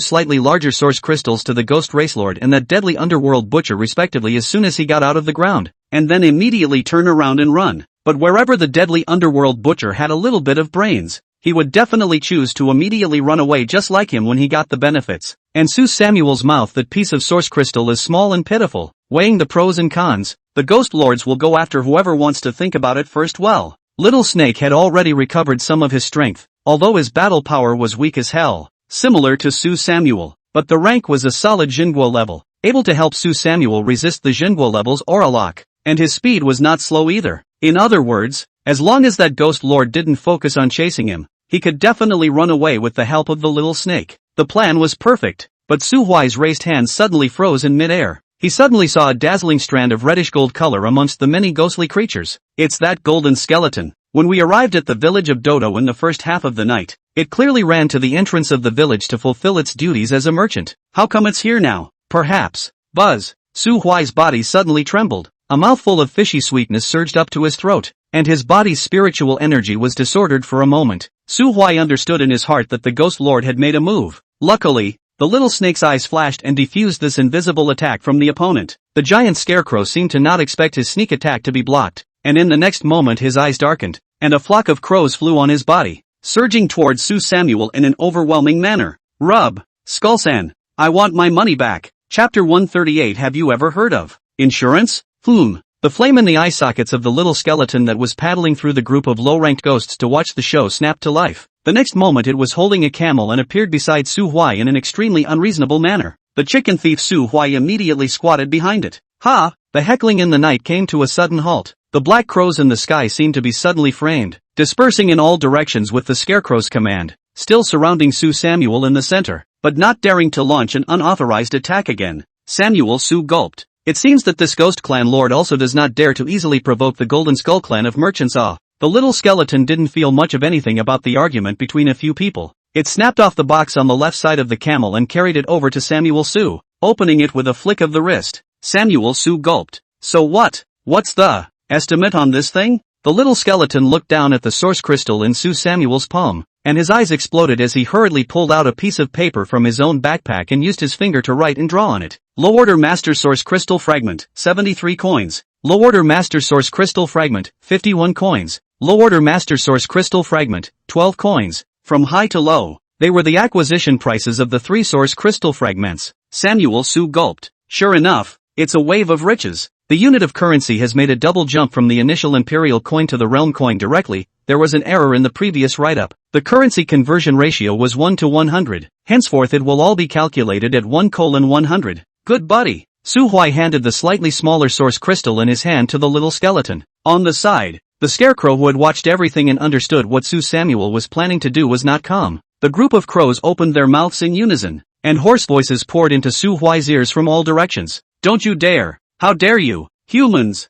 slightly larger source crystals to the Ghost Race Lord and that deadly underworld butcher respectively as soon as he got out of the ground, and then immediately turn around and run. But wherever the deadly underworld butcher had a little bit of brains, he would definitely choose to immediately run away just like him when he got the benefits. And Su Samuel's mouth, that piece of source crystal, is small and pitiful. Weighing the pros and cons, the Ghost Lords will go after whoever wants to think about it first. Well, Little Snake had already recovered some of his strength, although his battle power was weak as hell, similar to Su Samuel, but the rank was a solid Jinguo level. able to help Su Samuel resist the Jinguo level's aura lock. And his speed was not slow either. In other words, as long as that ghost lord didn't focus on chasing him, he could definitely run away with the help of the little snake. The plan was perfect, but Su Huai's raised hand suddenly froze in midair. He suddenly saw a dazzling strand of reddish gold color amongst the many ghostly creatures. It's that golden skeleton. When we arrived at the village of Dodo in the first half of the night, it clearly ran to the entrance of the village to fulfill its duties as a merchant. How come it's here now? Perhaps. Buzz. Su Huai's body suddenly trembled. A mouthful of fishy sweetness surged up to his throat, and his body's spiritual energy was disordered for a moment. Su Huai understood in his heart that the ghost lord had made a move. Luckily, the little snake's eyes flashed and defused this invisible attack from the opponent. The giant scarecrow seemed to not expect his sneak attack to be blocked, and in the next moment his eyes darkened, and a flock of crows flew on his body, surging towards Su Samuel in an overwhelming manner. Rub. Skullsan. I want my money back. Chapter 138. Have you ever heard of insurance? The flame in the eye sockets of the little skeleton that was paddling through the group of low-ranked ghosts to watch the show snapped to life. The next moment it was holding a camel and appeared beside Su Huai in an extremely unreasonable manner. The chicken thief Su Huai immediately squatted behind it. Ha! The heckling in the night came to a sudden halt. The black crows in the sky seemed to be suddenly framed, dispersing in all directions with the scarecrow's command, still surrounding Su Samuel in the center, but not daring to launch an unauthorized attack again. Samuel Su gulped. It seems that this ghost clan lord also does not dare to easily provoke the Golden Skull clan of merchants. The little skeleton didn't feel much of anything about the argument between a few people. It snapped off the box on the left side of the camel and carried it over to Samuel Su, opening it with a flick of the wrist. Samuel Su gulped. So what's the estimate on this thing? The little skeleton looked down at the source crystal in Su Samuel's palm, and his eyes exploded as he hurriedly pulled out a piece of paper from his own backpack and used his finger to write and draw on it. Low Order Master Source Crystal Fragment, 73 coins. Low Order Master Source Crystal Fragment, 51 coins. Low Order Master Source Crystal Fragment, 12 coins. From high to low, they were the acquisition prices of the 3 source crystal fragments. Samuel Su gulped. Sure enough, it's a wave of riches. The unit of currency has made a double jump from the initial imperial coin to the realm coin directly. There was an error in the previous write-up. The currency conversion ratio was 1 to 100. Henceforth it will all be calculated at 1:100. Good buddy. Su Huai handed the slightly smaller source crystal in his hand to the little skeleton. On the side, the scarecrow who had watched everything and understood what Su Samuel was planning to do was not calm. The group of crows opened their mouths in unison, and hoarse voices poured into Su Huai's ears from all directions. Don't you dare! How dare you! Humans!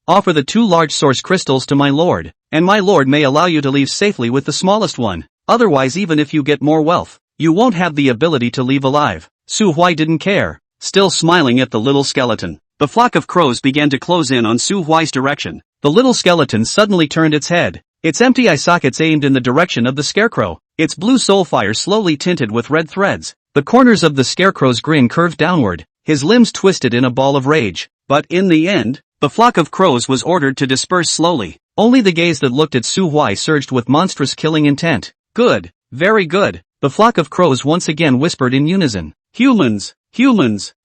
Offer the 2 large source crystals to my lord, and my lord may allow you to leave safely with the smallest one. Otherwise, even if you get more wealth, you won't have the ability to leave alive. Su Huai didn't care. Still smiling at the little skeleton, the flock of crows began to close in on Su Huai's direction. The little skeleton suddenly turned its head, its empty eye sockets aimed in the direction of the scarecrow, its blue soul fire slowly tinted with red threads. The corners of the scarecrow's grin curved downward, his limbs twisted in a ball of rage. But in the end, the flock of crows was ordered to disperse slowly. Only the gaze that looked at Su Huai surged with monstrous killing intent. Good, very good. The flock of crows once again whispered in unison. Humans,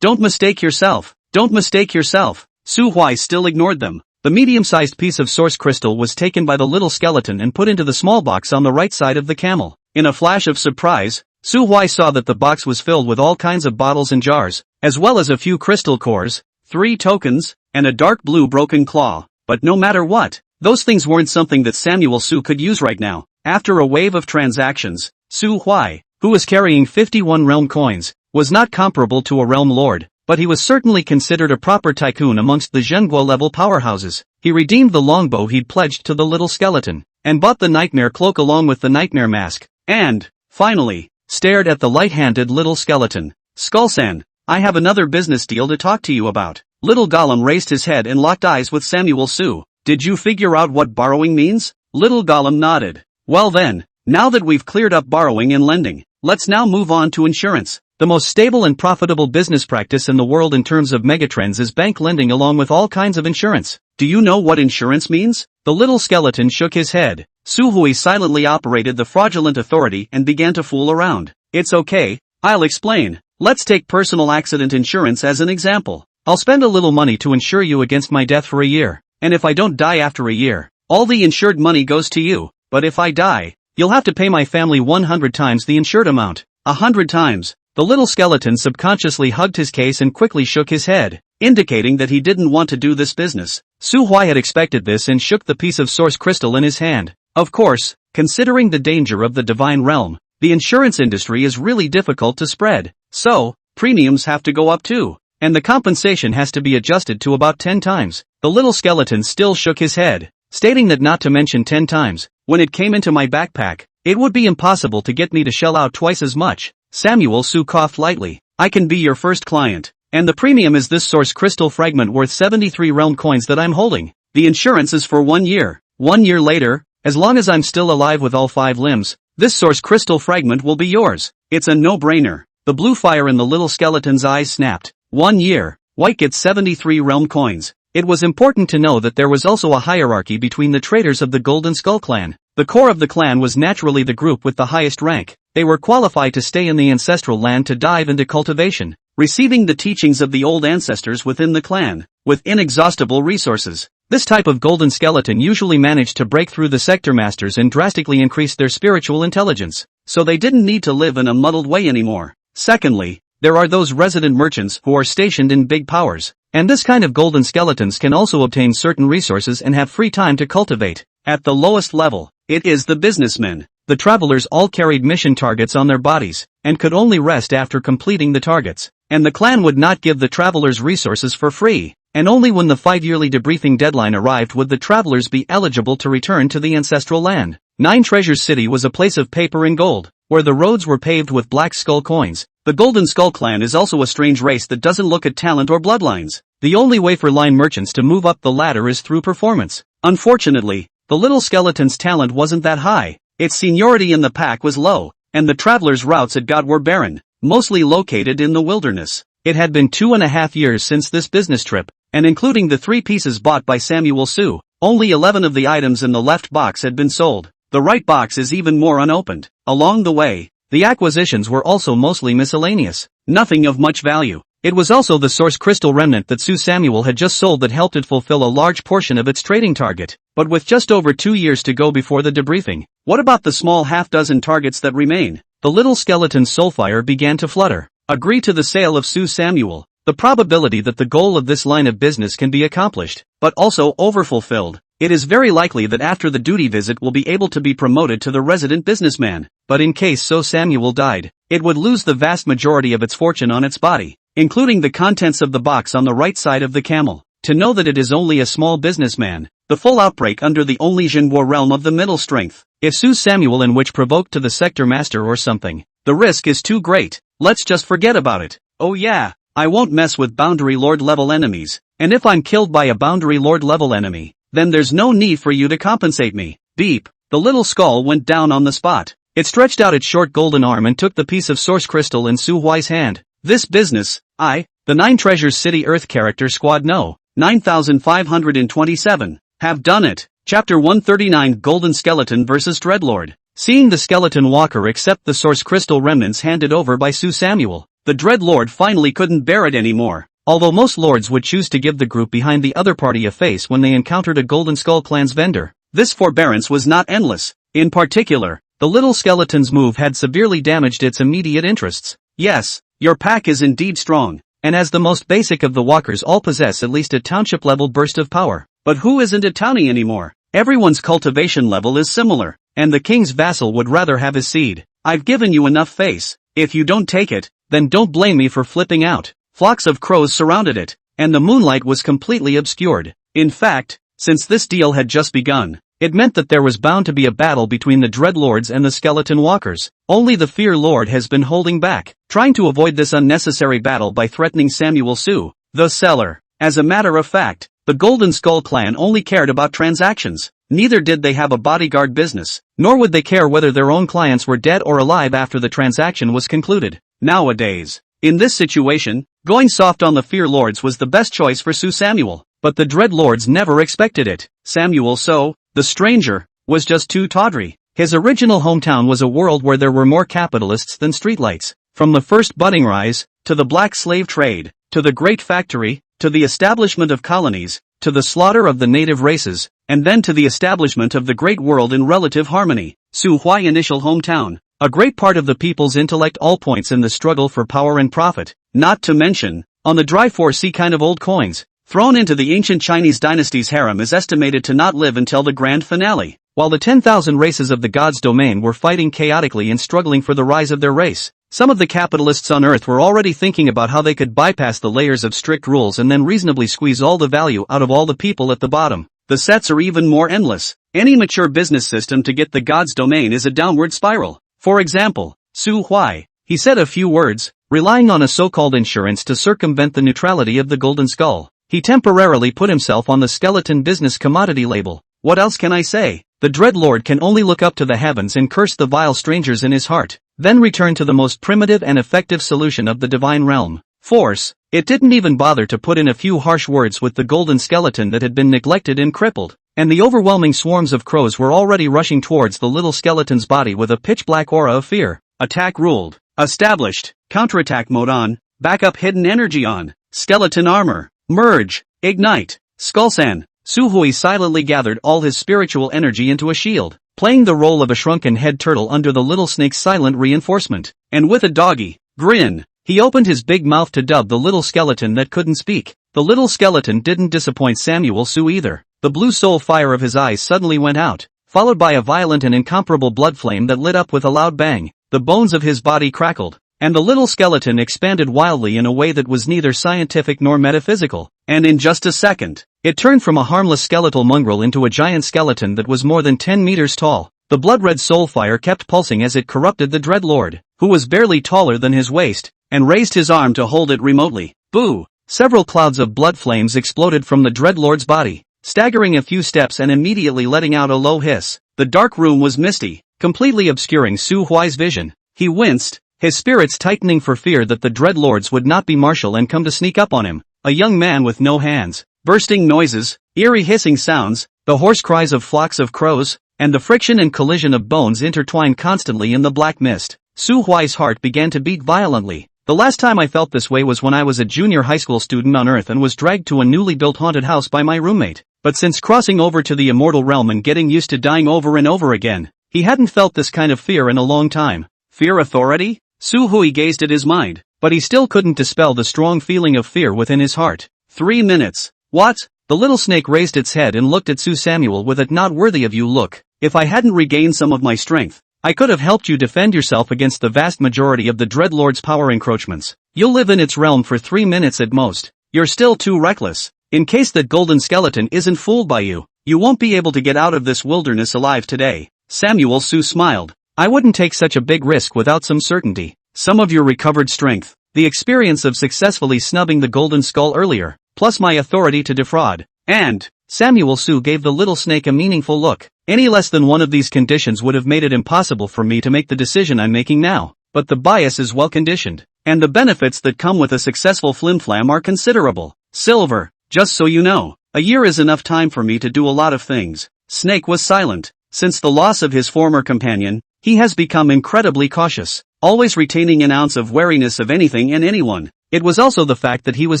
don't mistake yourself. Su Huai still ignored them. The medium-sized piece of source crystal was taken by the little skeleton and put into the small box on the right side of the camel. In a flash of surprise, Su Huai saw that the box was filled with all kinds of bottles and jars, as well as a few crystal cores, 3 tokens, and a dark blue broken claw. But no matter what, those things weren't something that Samuel Su could use right now. After a wave of transactions, Su Huai, who was carrying 51 realm coins, was not comparable to a realm lord, but he was certainly considered a proper tycoon amongst the Zhenguo level powerhouses. He redeemed the longbow he'd pledged to the little skeleton, and bought the nightmare cloak along with the nightmare mask, and, finally, stared at the light-handed little skeleton. Skullsan, I have another business deal to talk to you about. Little Gollum raised his head and locked eyes with Samuel Su. Did you figure out what borrowing means? Little Gollum nodded. Well then, now that we've cleared up borrowing and lending, let's now move on to insurance. The most stable and profitable business practice in the world in terms of megatrends is bank lending along with all kinds of insurance. Do you know what insurance means? The little skeleton shook his head. Su Hui silently operated the fraudulent authority and began to fool around. It's okay, I'll explain. Let's take personal accident insurance as an example. I'll spend a little money to insure you against my death for a year, and if I don't die after a year, all the insured money goes to you. But if I die, you'll have to pay my family 100 times the insured amount. 100 times. The little skeleton subconsciously hugged his case and quickly shook his head, indicating that he didn't want to do this business. Su Huai had expected this and shook the piece of source crystal in his hand. Of course, considering the danger of the divine realm, the insurance industry is really difficult to spread. So, premiums have to go up too. And the compensation has to be adjusted to about 10 times. The little skeleton still shook his head, stating that not to mention 10 times, when it came into my backpack, it would be impossible to get me to shell out twice as much. Samuel Su coughed lightly. I can be your first client. And the premium is this source crystal fragment worth 73 realm coins that I'm holding. The insurance is for 1 year. 1 year later, as long as I'm still alive with all 5 limbs, this source crystal fragment will be yours. It's a no-brainer. The blue fire in the little skeleton's eyes snapped. 1 year, White gets 73 realm coins. It was important to know that there was also a hierarchy between the traders of the Golden Skull clan. The core of the clan was naturally the group with the highest rank. They were qualified to stay in the ancestral land to dive into cultivation, receiving the teachings of the old ancestors within the clan, with inexhaustible resources. This type of golden skeleton usually managed to break through the sector masters and drastically increase their spiritual intelligence, so they didn't need to live in a muddled way anymore. Secondly, there are those resident merchants who are stationed in big powers, and this kind of golden skeletons can also obtain certain resources and have free time to cultivate. At the lowest level, it is the businessmen. The travelers all carried mission targets on their bodies, and could only rest after completing the targets, and the clan would not give the travelers resources for free, and only when the 5-yearly debriefing deadline arrived would the travelers be eligible to return to the ancestral land. 9 Treasures City was a place of paper and gold, where the roads were paved with black skull coins. The Golden Skull clan is also a strange race that doesn't look at talent or bloodlines. The only way for line merchants to move up the ladder is through performance. Unfortunately, the little skeleton's talent wasn't that high. Its seniority in the pack was low, and the traveler's routes it got were barren, mostly located in the wilderness. It had been 2.5 years since this business trip, and including the 3 pieces bought by Samuel Su, only 11 of the items in the left box had been sold. The right box is even more unopened. Along the way, the acquisitions were also mostly miscellaneous, nothing of much value. It was also the source crystal remnant that Su Samuel had just sold that helped it fulfill a large portion of its trading target. But with just over 2 years to go before the debriefing, what about the small half-dozen targets that remain? The little skeleton's soulfire began to flutter. Agree to the sale of Su Samuel. The probability that the goal of this line of business can be accomplished, but also overfulfilled. It is very likely that after the duty visit will be able to be promoted to the resident businessman, but in case Su Samuel died, it would lose the vast majority of its fortune on its body, including the contents of the box on the right side of the camel. To know that it is only a small businessman, the full outbreak under the only Jinbo realm of the middle strength. If Su Samuel in which provoked to the sector master or something, the risk is too great. Let's just forget about it. Oh yeah, I won't mess with boundary lord level enemies, and if I'm killed by a boundary lord level enemy, then there's no need for you to compensate me. Beep. The little skull went down on the spot. It stretched out its short golden arm and took the piece of source crystal in Su Huai's hand. This business, the 9 Treasures City Earth Character Squad No. 9527, have done it. Chapter 139 Golden Skeleton vs. Dreadlord. Seeing the skeleton walker accept the source crystal remnants handed over by Su Samuel, the Dreadlord finally couldn't bear it anymore. Although most lords would choose to give the group behind the other party a face when they encountered a Golden Skull clan's vendor, this forbearance was not endless. In particular, the little skeleton's move had severely damaged its immediate interests. Yes, your pack is indeed strong, and as the most basic of the walkers all possess at least a township-level burst of power. But who isn't a townie anymore? Everyone's cultivation level is similar, and the king's vassal would rather have his seed. I've given you enough face. If you don't take it, then don't blame me for flipping out. Flocks of crows surrounded it, and the moonlight was completely obscured. In fact, since this deal had just begun, it meant that there was bound to be a battle between the Dreadlords and the Skeleton Walkers. Only the Fear Lord has been holding back, trying to avoid this unnecessary battle by threatening Samuel Su, the seller. As a matter of fact, the Golden Skull clan only cared about transactions. Neither did they have a bodyguard business, nor would they care whether their own clients were dead or alive after the transaction was concluded. Nowadays, in this situation, going soft on the Fear Lords was the best choice for Su Samuel, but the Dread Lords never expected it. Samuel So, the stranger, was just too tawdry. His original hometown was a world where there were more capitalists than streetlights. From the first budding rise, to the black slave trade, to the great factory, to the establishment of colonies, to the slaughter of the native races, and then to the establishment of the great world in relative harmony. Su Huai initial hometown, A great part of the people's intellect all points in the struggle for power and profit, not to mention, on the dry 4C kind of old coins, thrown into the ancient Chinese dynasty's harem is estimated to not live until the grand finale. While the 10,000 races of the gods' domain were fighting chaotically and struggling for the rise of their race, some of the capitalists on Earth were already thinking about how they could bypass the layers of strict rules and then reasonably squeeze all the value out of all the people at the bottom. The sets are even more endless. Any mature business system to get the gods' domain is a downward spiral. For example, Su Huai. He said a few words, relying on a so-called insurance to circumvent the neutrality of the golden skull. He temporarily put himself on the skeleton business commodity label. What else can I say? The Dreadlord can only look up to the heavens and curse the vile strangers in his heart, then return to the most primitive and effective solution of the divine realm, force. It didn't even bother to put in a few harsh words with the golden skeleton that had been neglected and crippled, and the overwhelming swarms of crows were already rushing towards the little skeleton's body with a pitch-black aura of fear. Attack ruled. Established. Counterattack mode on. Backup hidden energy on. Skeleton armor. Merge. Ignite. Skullsan. Su Hui silently gathered all his spiritual energy into a shield, playing the role of a shrunken head turtle under the little snake's silent reinforcement. And with a doggy grin, he opened his big mouth to dub the little skeleton that couldn't speak. The little skeleton didn't disappoint Samuel Su either. The blue soul fire of his eyes suddenly went out, followed by a violent and incomparable blood flame that lit up with a loud bang. The bones of his body crackled, and the little skeleton expanded wildly in a way that was neither scientific nor metaphysical. And in just a second, it turned from a harmless skeletal mongrel into a giant skeleton that was more than 10 meters tall. The blood-red soul fire kept pulsing as it corrupted the Dreadlord, who was barely taller than his waist, and raised his arm to hold it remotely. Boo! Several clouds of blood flames exploded from the Dreadlord's body, staggering a few steps and immediately letting out a low hiss. The dark room was misty, completely obscuring Su Huai's vision. He winced, his spirits tightening for fear that the Dreadlords would not be martial and come to sneak up on him. A young man with no hands, bursting noises, eerie hissing sounds, the hoarse cries of flocks of crows, and the friction and collision of bones intertwined constantly in the black mist. Su Huai's heart began to beat violently. The last time I felt this way was when I was a junior high school student on Earth and was dragged to a newly built haunted house by my roommate. But since crossing over to the immortal realm and getting used to dying over and over again, he hadn't felt this kind of fear in a long time. Fear authority? Su Hui gazed at his mind, but he still couldn't dispel the strong feeling of fear within his heart. 3 minutes. What? The little snake raised its head and looked at Su Samuel with a not worthy of you look. If I hadn't regained some of my strength, I could have helped you defend yourself against the vast majority of the Dreadlord's power encroachments. You'll live in its realm for 3 minutes at most. You're still too reckless. In case that golden skeleton isn't fooled by you, you won't be able to get out of this wilderness alive today. Samuel Su smiled. I wouldn't take such a big risk without some certainty. Some of your recovered strength, the experience of successfully snubbing the golden skull earlier, plus my authority to defraud, and Samuel Su gave the little snake a meaningful look. Any less than one of these conditions would have made it impossible for me to make the decision I'm making now. But the bias is well conditioned, and the benefits that come with a successful flimflam are considerable. Silver, just so you know, a year is enough time for me to do a lot of things. Snake was silent. Since the loss of his former companion, he has become incredibly cautious, always retaining an ounce of wariness of anything and anyone. It was also the fact that he was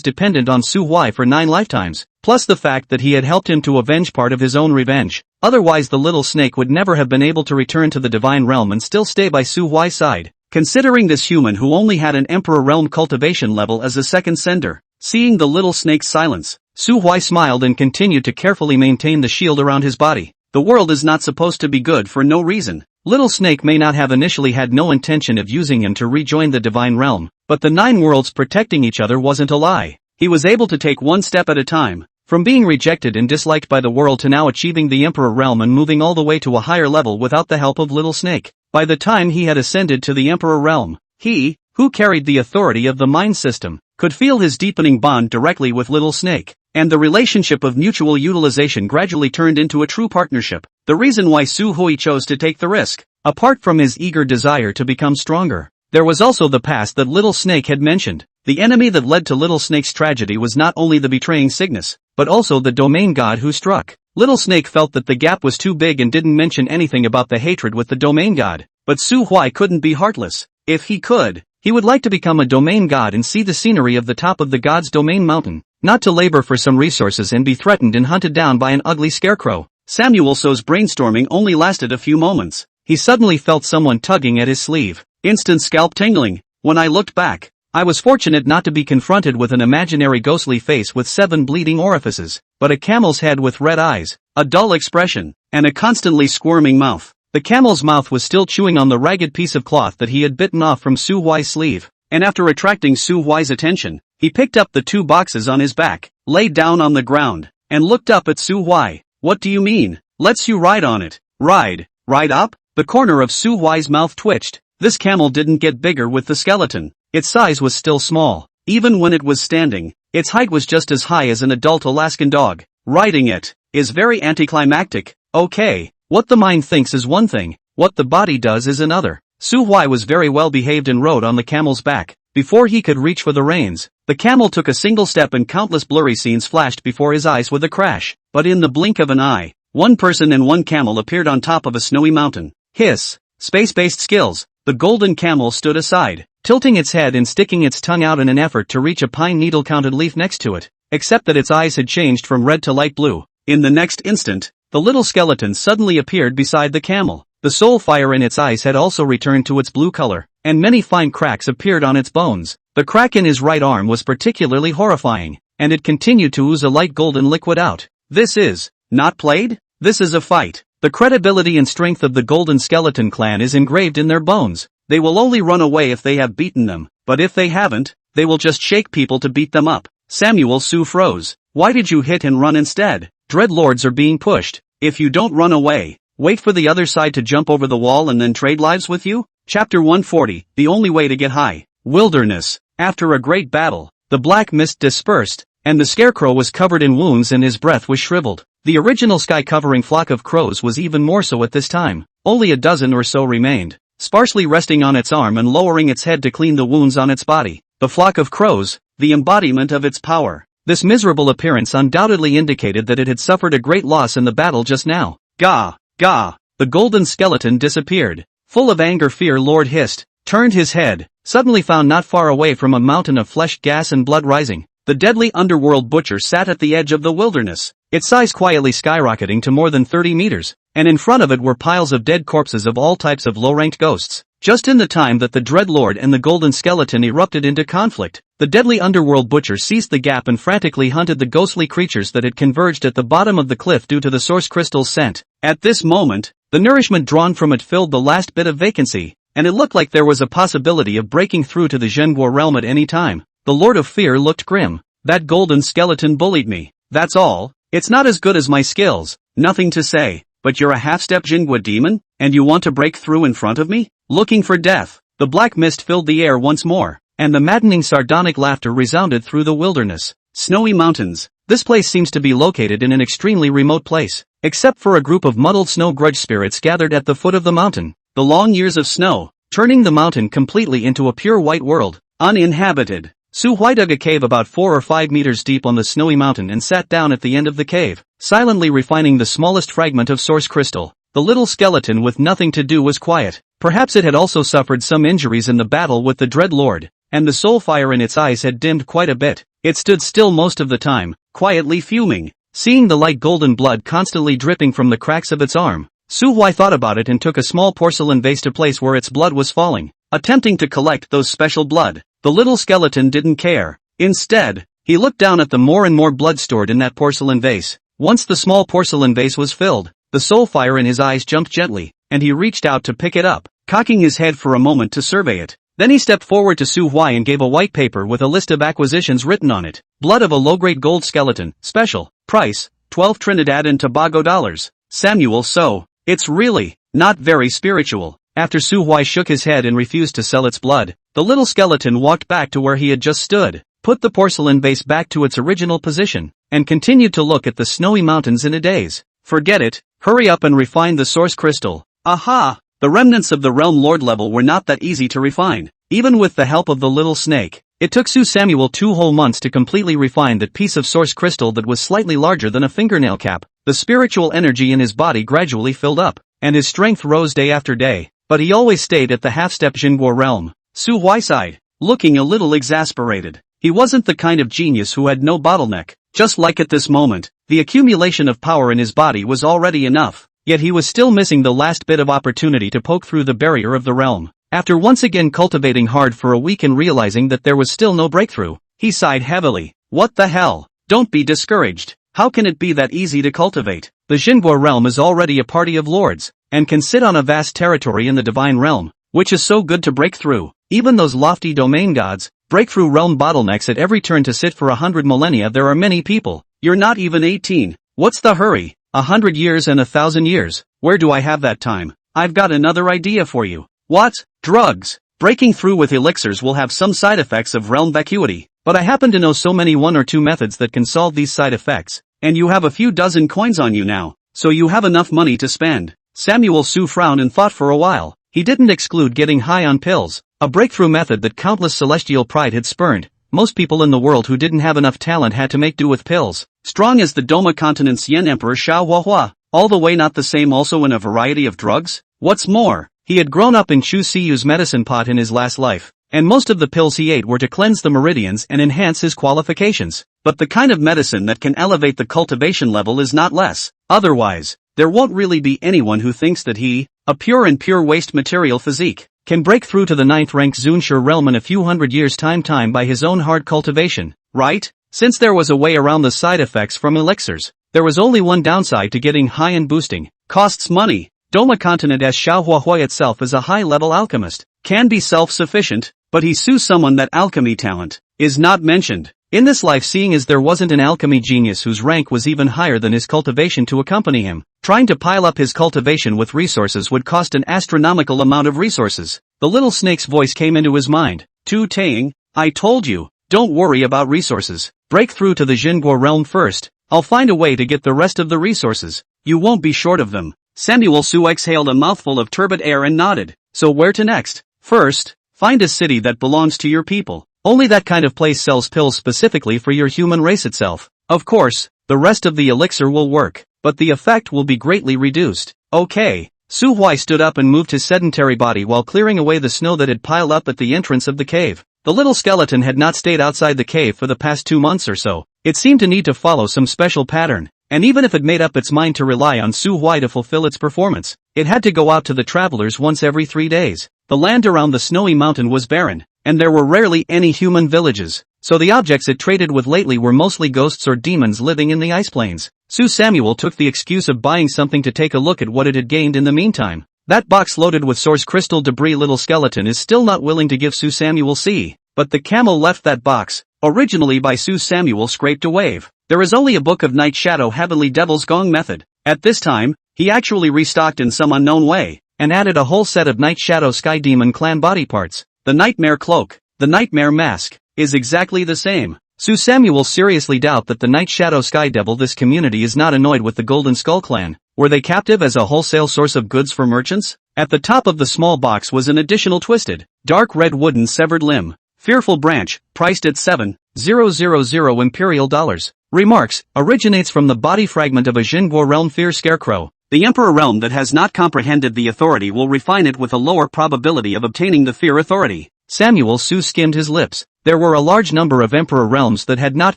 dependent on Su Huai for 9 lifetimes, plus the fact that he had helped him to avenge part of his own revenge. Otherwise the little snake would never have been able to return to the divine realm and still stay by Su Huai's side. Considering this human who only had an emperor realm cultivation level as a second sender, seeing the little snake's silence, Su Huai smiled and continued to carefully maintain the shield around his body. The world is not supposed to be good for no reason. Little Snake may not have initially had no intention of using him to rejoin the divine realm, but the 9 worlds protecting each other wasn't a lie. He was able to take one step at a time, from being rejected and disliked by the world to now achieving the emperor realm and moving all the way to a higher level without the help of Little Snake. By the time he had ascended to the emperor realm, he, who carried the authority of the mind system, could feel his deepening bond directly with Little Snake, and the relationship of mutual utilization gradually turned into a true partnership. The reason why Su Hui chose to take the risk, apart from his eager desire to become stronger, there was also the past that Little Snake had mentioned. The enemy that led to Little Snake's tragedy was not only the betraying Cygnus, but also the domain god who struck. Little Snake felt that the gap was too big and didn't mention anything about the hatred with the domain god, but Su Hui couldn't be heartless. If he could, he would like to become a domain god and see the scenery of the top of the god's domain mountain, not to labor for some resources and be threatened and hunted down by an ugly scarecrow. Samuel Su's brainstorming only lasted a few moments. he suddenly felt someone tugging at his sleeve. Instant scalp tingling. When I looked back, I was fortunate not to be confronted with an imaginary ghostly face with 7 bleeding orifices, but a camel's head with red eyes, a dull expression, and a constantly squirming mouth. The camel's mouth was still chewing on the ragged piece of cloth that he had bitten off from Su Huai's sleeve, and after attracting Su Huai's attention, he picked up the 2 boxes on his back, laid down on the ground, and looked up at Su Huai. What do you mean? Lets you ride on it. Ride? Ride up? The corner of Su Huai's mouth twitched. This camel didn't get bigger with the skeleton. Its size was still small. Even when it was standing, its height was just as high as an adult Alaskan dog. Riding it is very anticlimactic. Okay, what the mind thinks is one thing, what the body does is another. Su Huai was very well behaved and rode on the camel's back. Before he could reach for the reins, the camel took a single step and countless blurry scenes flashed before his eyes with a crash. But in the blink of an eye, 1 person and 1 camel appeared on top of a snowy mountain. Hiss. Space-based skills. The golden camel stood aside, tilting its head and sticking its tongue out in an effort to reach a pine needle-counted leaf next to it, except that its eyes had changed from red to light blue. In the next instant, the little skeleton suddenly appeared beside the camel. The soul fire in its eyes had also returned to its blue color, and many fine cracks appeared on its bones. The crack in his right arm was particularly horrifying, and it continued to ooze a light golden liquid out. This is not played? This is a fight. The credibility and strength of the Golden Skeleton clan is engraved in their bones. They will only run away if they have beaten them, but if they haven't, they will just shake people to beat them up. Samuel Su froze. Why did you hit and run instead? Dreadlords are being pushed. If you don't run away, wait for the other side to jump over the wall and then trade lives with you? Chapter 140, The Only Way to Get High. Wilderness. After a great battle, the black mist dispersed, and the scarecrow was covered in wounds and his breath was shriveled. The original sky-covering flock of crows was even more so at this time. Only a dozen or so remained, sparsely resting on its arm and lowering its head to clean the wounds on its body. The flock of crows, the embodiment of its power. This miserable appearance undoubtedly indicated that it had suffered a great loss in the battle just now. Gah! Gah! The golden skeleton disappeared. Full of anger, fear, Lord hissed, turned his head, suddenly found not far away from a mountain of flesh, gas and blood rising. The deadly underworld butcher sat at the edge of the wilderness, its size quietly skyrocketing to more than 30 meters, and in front of it were piles of dead corpses of all types of low-ranked ghosts. Just in the time that the Dreadlord and the Golden Skeleton erupted into conflict, the deadly underworld butcher seized the gap and frantically hunted the ghostly creatures that had converged at the bottom of the cliff due to the source crystal's scent. At this moment, the nourishment drawn from it filled the last bit of vacancy, and it looked like there was a possibility of breaking through to the Zhenguo realm at any time. The Lord of Fear looked grim. That golden skeleton bullied me. That's all. It's not as good as my skills. Nothing to say. But you're a half-step Zhenguo demon, and you want to break through in front of me? Looking for death. The black mist filled the air once more, and the maddening sardonic laughter resounded through the wilderness. Snowy mountains. This place seems to be located in an extremely remote place, except for a group of muddled snow grudge spirits gathered at the foot of the mountain. The long years of snow, turning the mountain completely into a pure white world, uninhabited. Su Huai dug a cave about 4 or 5 meters deep on the snowy mountain and sat down at the end of the cave, silently refining the smallest fragment of source crystal. The little skeleton with nothing to do was quiet. Perhaps it had also suffered some injuries in the battle with the Dread Lord, and the soul fire in its eyes had dimmed quite a bit. It stood still most of the time, quietly fuming, seeing the light golden blood constantly dripping from the cracks of its arm. Su Huai thought about it and took a small porcelain vase to place where its blood was falling, attempting to collect those special blood. The little skeleton didn't care. Instead, he looked down at the more and more blood stored in that porcelain vase. Once the small porcelain vase was filled, the soul fire in his eyes jumped gently, and he reached out to pick it up, cocking his head for a moment to survey it. Then he stepped forward to Su Huai and gave a white paper with a list of acquisitions written on it. Blood of a low-grade gold skeleton, special, price, 12 Trinidad and Tobago dollars. Samuel, so, it's really not very spiritual. After Su Huai shook his head and refused to sell its blood, the little skeleton walked back to where he had just stood, put the porcelain vase back to its original position, and continued to look at the snowy mountains in a daze. Forget it, hurry up and refine the source crystal. Aha! The remnants of the realm lord level were not that easy to refine, even with the help of the little snake. It took Samuel 2 whole months to completely refine that piece of source crystal that was slightly larger than a fingernail cap. The spiritual energy in his body gradually filled up, and his strength rose day after day. But he always stayed at the half-step Zhenguo realm. Su Huai sighed, looking a little exasperated. He wasn't the kind of genius who had no bottleneck. Just like at this moment, the accumulation of power in his body was already enough. yet he was still missing the last bit of opportunity to poke through the barrier of the realm. After once again cultivating hard for a week and realizing that there was still no breakthrough, he sighed heavily. What the hell? Don't be discouraged. How can it be that easy to cultivate? The Xingguo realm is already a party of lords, and can sit on a vast territory in the divine realm, which is so good to break through. Even those lofty domain gods, break through realm bottlenecks at every turn to sit for 100 millennia. There are many people. You're not even 18. What's the hurry? 100 years and 1,000 years. Where do I have that time? I've got another idea for you. What? Drugs. Breaking through with elixirs will have some side effects of realm vacuity, but I happen to know so many 1 or 2 methods that can solve these side effects, and you have a few dozen coins on you now, so you have enough money to spend. Samuel Su frowned and thought for a while. He didn't exclude getting high on pills, a breakthrough method that countless celestial pride had spurned. Most people in the world who didn't have enough talent had to make do with pills. Strong as the Doma continent's Yen Emperor Xiao Huahua, all the way not the same also in a variety of drugs? What's more, he had grown up in Chu Siyu's medicine pot in his last life, and most of the pills he ate were to cleanse the meridians and enhance his qualifications. But the kind of medicine that can elevate the cultivation level is not less. Otherwise, there won't really be anyone who thinks that he, a pure and pure waste material physique, can break through to the 9th rank Zunshur realm in a few hundred years' time by his own hard cultivation, right? Since there was a way around the side effects from elixirs, there was only one downside to getting high and boosting. Costs money. Doma continent as Xiao Huahua itself is a high-level alchemist, can be self-sufficient, but he sues someone that alchemy talent is not mentioned. In this life, seeing as there wasn't an alchemy genius whose rank was even higher than his cultivation to accompany him, trying to pile up his cultivation with resources would cost an astronomical amount of resources. The little snake's voice came into his mind. Tu Taing, I told you, don't worry about resources. Break through to the Xingguo realm first. I'll find a way to get the rest of the resources. You won't be short of them. Samuel Su exhaled a mouthful of turbid air and nodded. So where to next? First, find a city that belongs to your people. Only that kind of place sells pills specifically for your human race itself. Of course, the rest of the elixir will work, but the effect will be greatly reduced. Okay. Su Huai stood up and moved his sedentary body while clearing away the snow that had piled up at the entrance of the cave. The little skeleton had not stayed outside the cave for the past 2 months or so. It seemed to need to follow some special pattern, and even if it made up its mind to rely on Su Huai to fulfill its performance, it had to go out to the travelers once every 3 days. The land around the snowy mountain was barren, and there were rarely any human villages, so the objects it traded with lately were mostly ghosts or demons living in the ice plains. Su Samuel took the excuse of buying something to take a look at what it had gained in the meantime. That box loaded with source crystal debris. Little skeleton is still not willing to give Su Samuel C, but the camel left that box, originally by Su Samuel, scraped a wave. There is only a book of Night Shadow Heavenly Devil's Gong method. At this time, he actually restocked in some unknown way, and added a whole set of Night Shadow Sky Demon clan body parts. The Nightmare Cloak, the Nightmare Mask, is exactly the same. Su Samuel seriously doubt that the Night Shadow Sky Devil. This community is not annoyed with the Golden Skull clan. Were they captive as a wholesale source of goods for merchants? At the top of the small box was an additional twisted, dark red wooden severed limb. Fearful branch, priced at 7,000 imperial dollars. Remarks, originates from the body fragment of a Xingguo realm fear scarecrow. The Emperor realm that has not comprehended the authority will refine it with a lower probability of obtaining the fear authority. Samuel Su skimmed his lips. There were a large number of Emperor realms that had not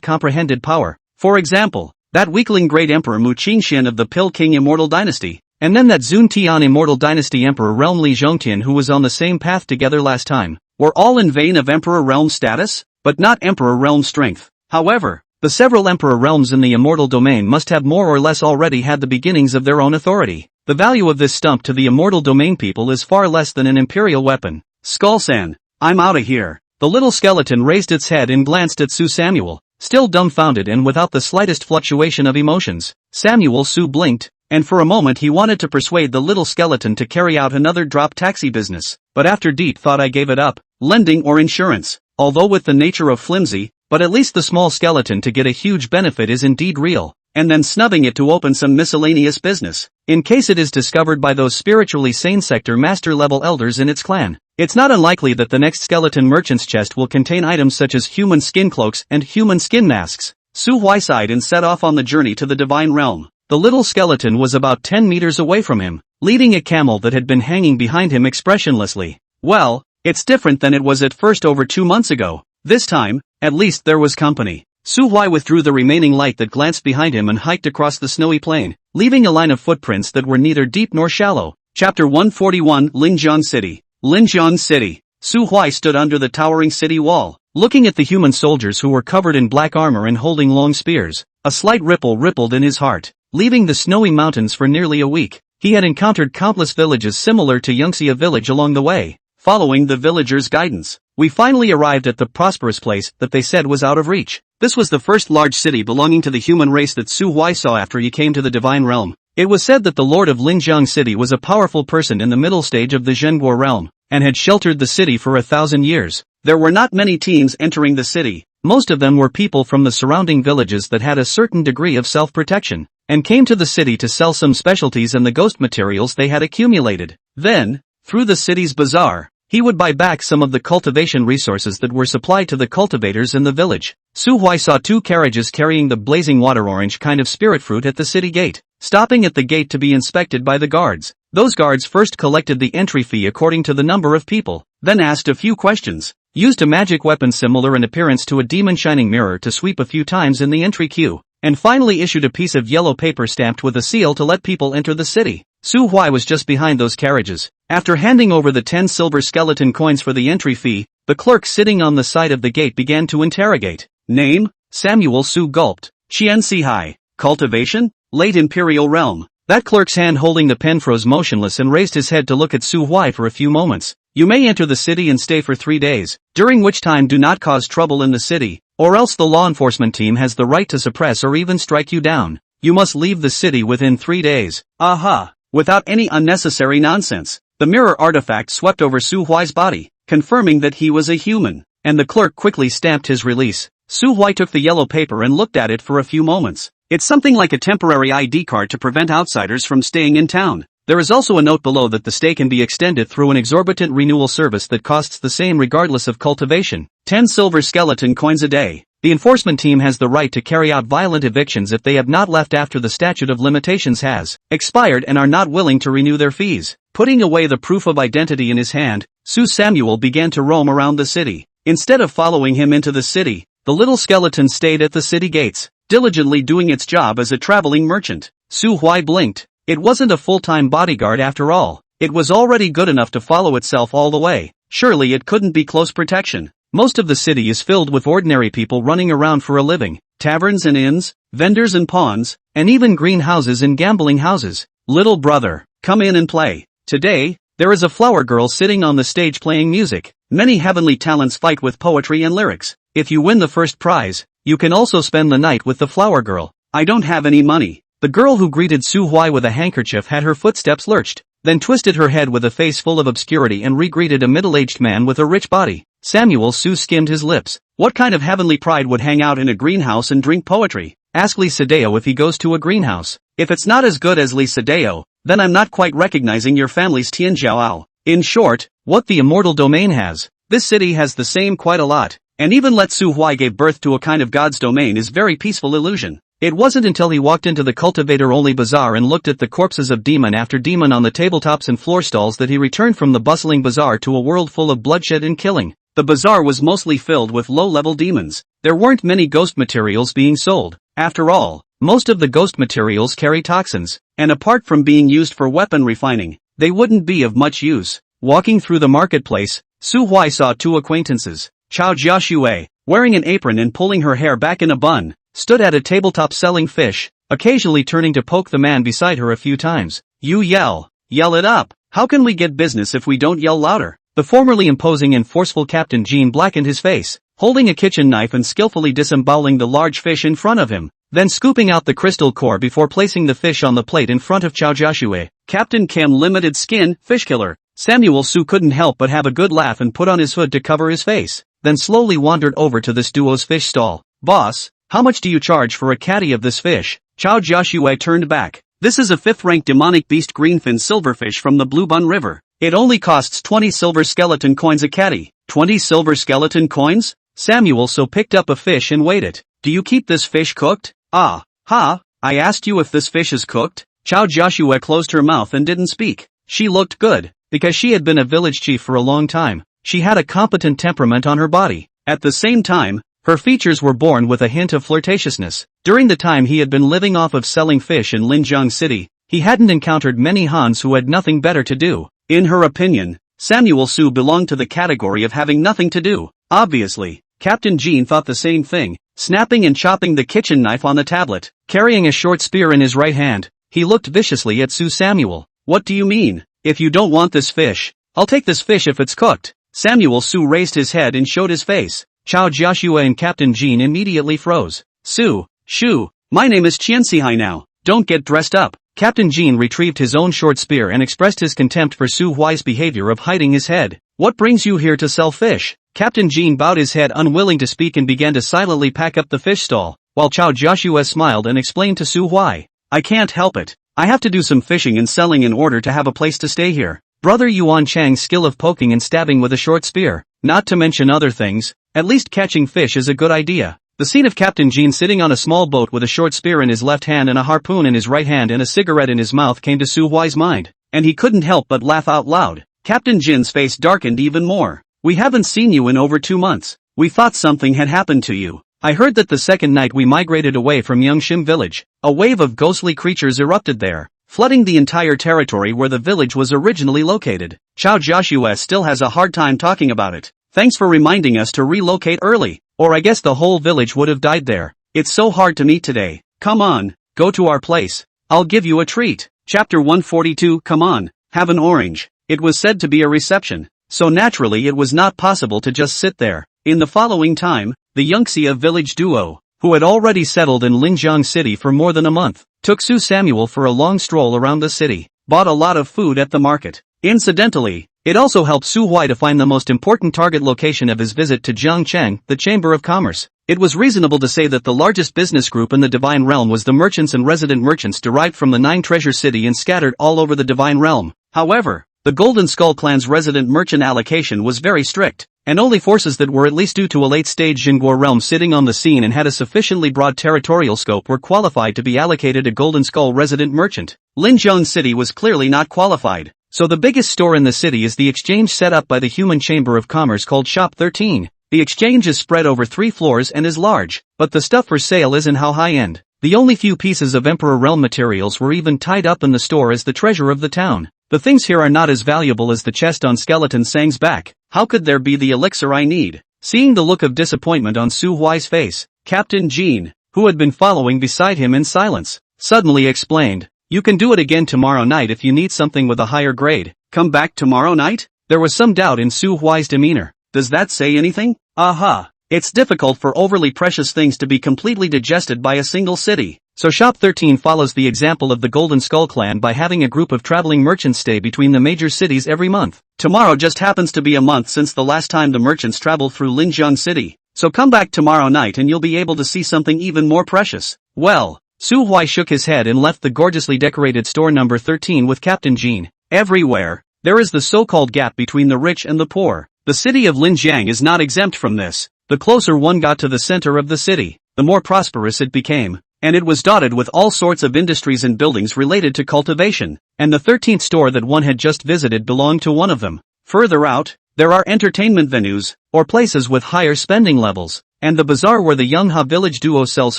comprehended power. For example, that weakling Great Emperor Mu Qingxian of the Pill King Immortal Dynasty, and then that Zun Tian Immortal Dynasty Emperor realm Li Zhongtian who was on the same path together last time. Were all in vain of Emperor realm status, but not Emperor realm strength. However, the several Emperor realms in the immortal domain must have more or less already had the beginnings of their own authority. The value of this stump to the immortal domain people is far less than an imperial weapon. Skull-san, I'm outta here. The little skeleton raised its head and glanced at Su Samuel, still dumbfounded and without the slightest fluctuation of emotions. Samuel Su blinked, and for a moment he wanted to persuade the little skeleton to carry out another drop taxi business, but after deep thought I gave it up. Lending or insurance, although with the nature of flimsy, but at least the small skeleton to get a huge benefit is indeed real, and then snubbing it to open some miscellaneous business, in case it is discovered by those spiritually sane sector master-level elders in its clan. It's not unlikely that the next skeleton merchant's chest will contain items such as human skin cloaks and human skin masks. Su Huai sighed and set off on the journey to the divine realm. The little skeleton was about 10 meters away from him, leading a camel that had been hanging behind him expressionlessly. Well, it's different than it was at first over 2 months ago. This time, at least there was company. Su Huai withdrew the remaining light that glanced behind him and hiked across the snowy plain, leaving a line of footprints that were neither deep nor shallow. Chapter 141 Linjian City. Linjian City. Su Huai stood under the towering city wall, looking at the human soldiers who were covered in black armor and holding long spears. A slight ripple rippled in his heart. Leaving the snowy mountains for nearly a week, he had encountered countless villages similar to Yangxia village along the way. Following the villagers' guidance, we finally arrived at the prosperous place that they said was out of reach. This was the first large city belonging to the human race that Su Huai saw after he came to the divine realm. It was said that the lord of Linjiang City was a powerful person in the middle stage of the Zhenguo realm, and had sheltered the city for 1,000 years. There were not many teams entering the city. Most of them were people from the surrounding villages that had a certain degree of self-protection, and came to the city to sell some specialties and the ghost materials they had accumulated. Then, through the city's bazaar, he would buy back some of the cultivation resources that were supplied to the cultivators in the village. Su Huai saw 2 carriages carrying the blazing water orange kind of spirit fruit at the city gate, stopping at the gate to be inspected by the guards. Those guards first collected the entry fee according to the number of people, then asked a few questions, used a magic weapon similar in appearance to a demon shining mirror to sweep a few times in the entry queue, and finally issued a piece of yellow paper stamped with a seal to let people enter the city. Su Huai was just behind those carriages. After handing over the 10 silver skeleton coins for the entry fee, the clerk sitting on the side of the gate began to interrogate. Name? Samuel Su gulped. Xian Sihai. Cultivation? Late Imperial Realm. That clerk's hand holding the pen froze motionless and raised his head to look at Su Huai for a few moments. You may enter the city and stay for 3 days, during which time do not cause trouble in the city, or else the law enforcement team has the right to suppress or even strike you down. You must leave the city within 3 days. Aha! Without any unnecessary nonsense. The mirror artifact swept over Su Huai's body, confirming that he was a human, and the clerk quickly stamped his release. Su Huai took the yellow paper and looked at it for a few moments. It's something like a temporary ID card to prevent outsiders from staying in town. There is also a note below that the stay can be extended through an exorbitant renewal service that costs the same regardless of cultivation. 10 silver skeleton coins a day. The enforcement team has the right to carry out violent evictions if they have not left after the statute of limitations has expired and are not willing to renew their fees. Putting away the proof of identity in his hand, Su Samuel began to roam around the city. Instead of following him into the city, the little skeleton stayed at the city gates, diligently doing its job as a traveling merchant. Su Huai blinked. It wasn't a full-time bodyguard after all. It was already good enough to follow itself all the way. Surely it couldn't be close protection. Most of the city is filled with ordinary people running around for a living. Taverns and inns, vendors and pawns, and even greenhouses and gambling houses. Little brother, come in and play. Today, there is a flower girl sitting on the stage playing music. Many heavenly talents fight with poetry and lyrics. If you win the first prize, you can also spend the night with the flower girl. I don't have any money. The girl who greeted Su Huai with a handkerchief had her footsteps lurched, then twisted her head with a face full of obscurity and re-greeted a middle-aged man with a rich body. Samuel Su skimmed his lips. What kind of heavenly pride would hang out in a greenhouse and drink poetry? Ask Lee Sadeo if he goes to a greenhouse. If it's not as good as Lee Sadeo, then I'm not quite recognizing your family's Tianjiao. In short, what the immortal domain has, this city has the same quite a lot, and even let Su Huai gave birth to a kind of God's domain is very peaceful illusion. It wasn't until he walked into the cultivator-only bazaar and looked at the corpses of demon after demon on the tabletops and floor stalls that he returned from the bustling bazaar to a world full of bloodshed and killing. The bazaar was mostly filled with low-level demons. There weren't many ghost materials being sold. After all, most of the ghost materials carry toxins, and apart from being used for weapon refining, they wouldn't be of much use. Walking through the marketplace, Su Huai saw 2 acquaintances. Chao Jiaxue, wearing an apron and pulling her hair back in a bun, stood at a tabletop selling fish, occasionally turning to poke the man beside her a few times. You yell it up. How can we get business if we don't yell louder? The formerly imposing and forceful Captain Jean blackened his face, holding a kitchen knife and skillfully disemboweling the large fish in front of him, then scooping out the crystal core before placing the fish on the plate in front of Chao Jiaxue. Captain Kim Limited Skin, Fish Killer. Samuel Su couldn't help but have a good laugh and put on his hood to cover his face, then slowly wandered over to this duo's fish stall. Boss, how much do you charge for a caddy of this fish? Chao Jiaxue turned back. This is a 5th-rank demonic beast greenfin silverfish from the Blue Bun River. It only costs 20 silver skeleton coins a caddy. 20 silver skeleton coins? Samuel Su picked up a fish and weighed it. Do you keep this fish cooked? Ah, ha, I asked you if this fish is cooked. Chao Jiaxue closed her mouth and didn't speak. She looked good, because she had been a village chief for a long time. She had a competent temperament on her body. At the same time, Her features were born with a hint of flirtatiousness. During the time he had been living off of selling fish in Linjiang City, he hadn't encountered many Hans who had nothing better to do. In her opinion, Samuel Su belonged to the category of having nothing to do. Obviously, Captain Jean thought the same thing, snapping and chopping the kitchen knife on the tablet. Carrying a short spear in his right hand, he looked viciously at Su Samuel. What do you mean? If you don't want this fish, I'll take this fish if it's cooked. Samuel Su raised his head and showed his face. Chao Jiashua and Captain Jean immediately froze. Su, Shu, my name is Qiansihai now, don't get dressed up. Captain Jean retrieved his own short spear and expressed his contempt for Su Huai's behavior of hiding his head. What brings you here to sell fish? Captain Jean bowed his head unwilling to speak and began to silently pack up the fish stall, while Chao Jiashua smiled and explained to Su Huai. I can't help it. I have to do some fishing and selling in order to have a place to stay here. Brother Yuan Chang's skill of poking and stabbing with a short spear, not to mention other things, at least catching fish is a good idea. The scene of Captain Jean sitting on a small boat with a short spear in his left hand and a harpoon in his right hand and a cigarette in his mouth came to Su Huai's mind, and he couldn't help but laugh out loud. Captain Jin's face darkened even more. We haven't seen you in over 2 months. We thought something had happened to you. I heard that the second night we migrated away from Yangshim village, a wave of ghostly creatures erupted there, flooding the entire territory where the village was originally located. Chao Jiashua still has a hard time talking about it. Thanks for reminding us to relocate early, or I guess the whole village would have died there. It's so hard to meet today. Come on, go to our place. I'll give you a treat. Chapter 142. Come on, have an orange. It was said to be a reception, so naturally it was not possible to just sit there. In the following time, the Yangxia village duo, who had already settled in Linjiang City for more than a month, took Su Samuel for a long stroll around the city, bought a lot of food at the market. Incidentally, it also helped Su Huai to find the most important target location of his visit to Jiangcheng, the Chamber of Commerce. It was reasonable to say that the largest business group in the Divine Realm was the merchants and resident merchants derived from the 9 treasure city and scattered all over the Divine Realm. However, the Golden Skull clan's resident merchant allocation was very strict, and only forces that were at least due to a late-stage Jingguo realm sitting on the scene and had a sufficiently broad territorial scope were qualified to be allocated a Golden Skull resident merchant. Linjiang City was clearly not qualified, so the biggest store in the city is the exchange set up by the Human Chamber of Commerce called Shop 13. The exchange is spread over 3 floors and is large, but the stuff for sale isn't how high-end. The only few pieces of Emperor Realm materials were even tied up in the store as the treasure of the town. The things here are not as valuable as the chest on Skeleton Sang's back. How could there be the elixir I need? Seeing the look of disappointment on Su Huai's face, Captain Jean, who had been following beside him in silence, suddenly explained, "You can do it again tomorrow night if you need something with a higher grade." Come back tomorrow night? There was some doubt in Su Huai's demeanor. Does that say anything? Aha! It's difficult for overly precious things to be completely digested by a single city. So Shop 13 follows the example of the Golden Skull clan by having a group of traveling merchants stay between the major cities every month. Tomorrow just happens to be a month since the last time the merchants traveled through Linjiang City. So come back tomorrow night and you'll be able to see something even more precious. Well, Su Huai shook his head and left the gorgeously decorated store number 13 with Captain Jean. Everywhere, there is the so-called gap between the rich and the poor. The city of Linjiang is not exempt from this. The closer one got to the center of the city, the more prosperous it became, and it was dotted with all sorts of industries and buildings related to cultivation, and the 13th store that one had just visited belonged to one of them. Further out, there are entertainment venues, or places with higher spending levels, and the bazaar where the Yangha village duo sells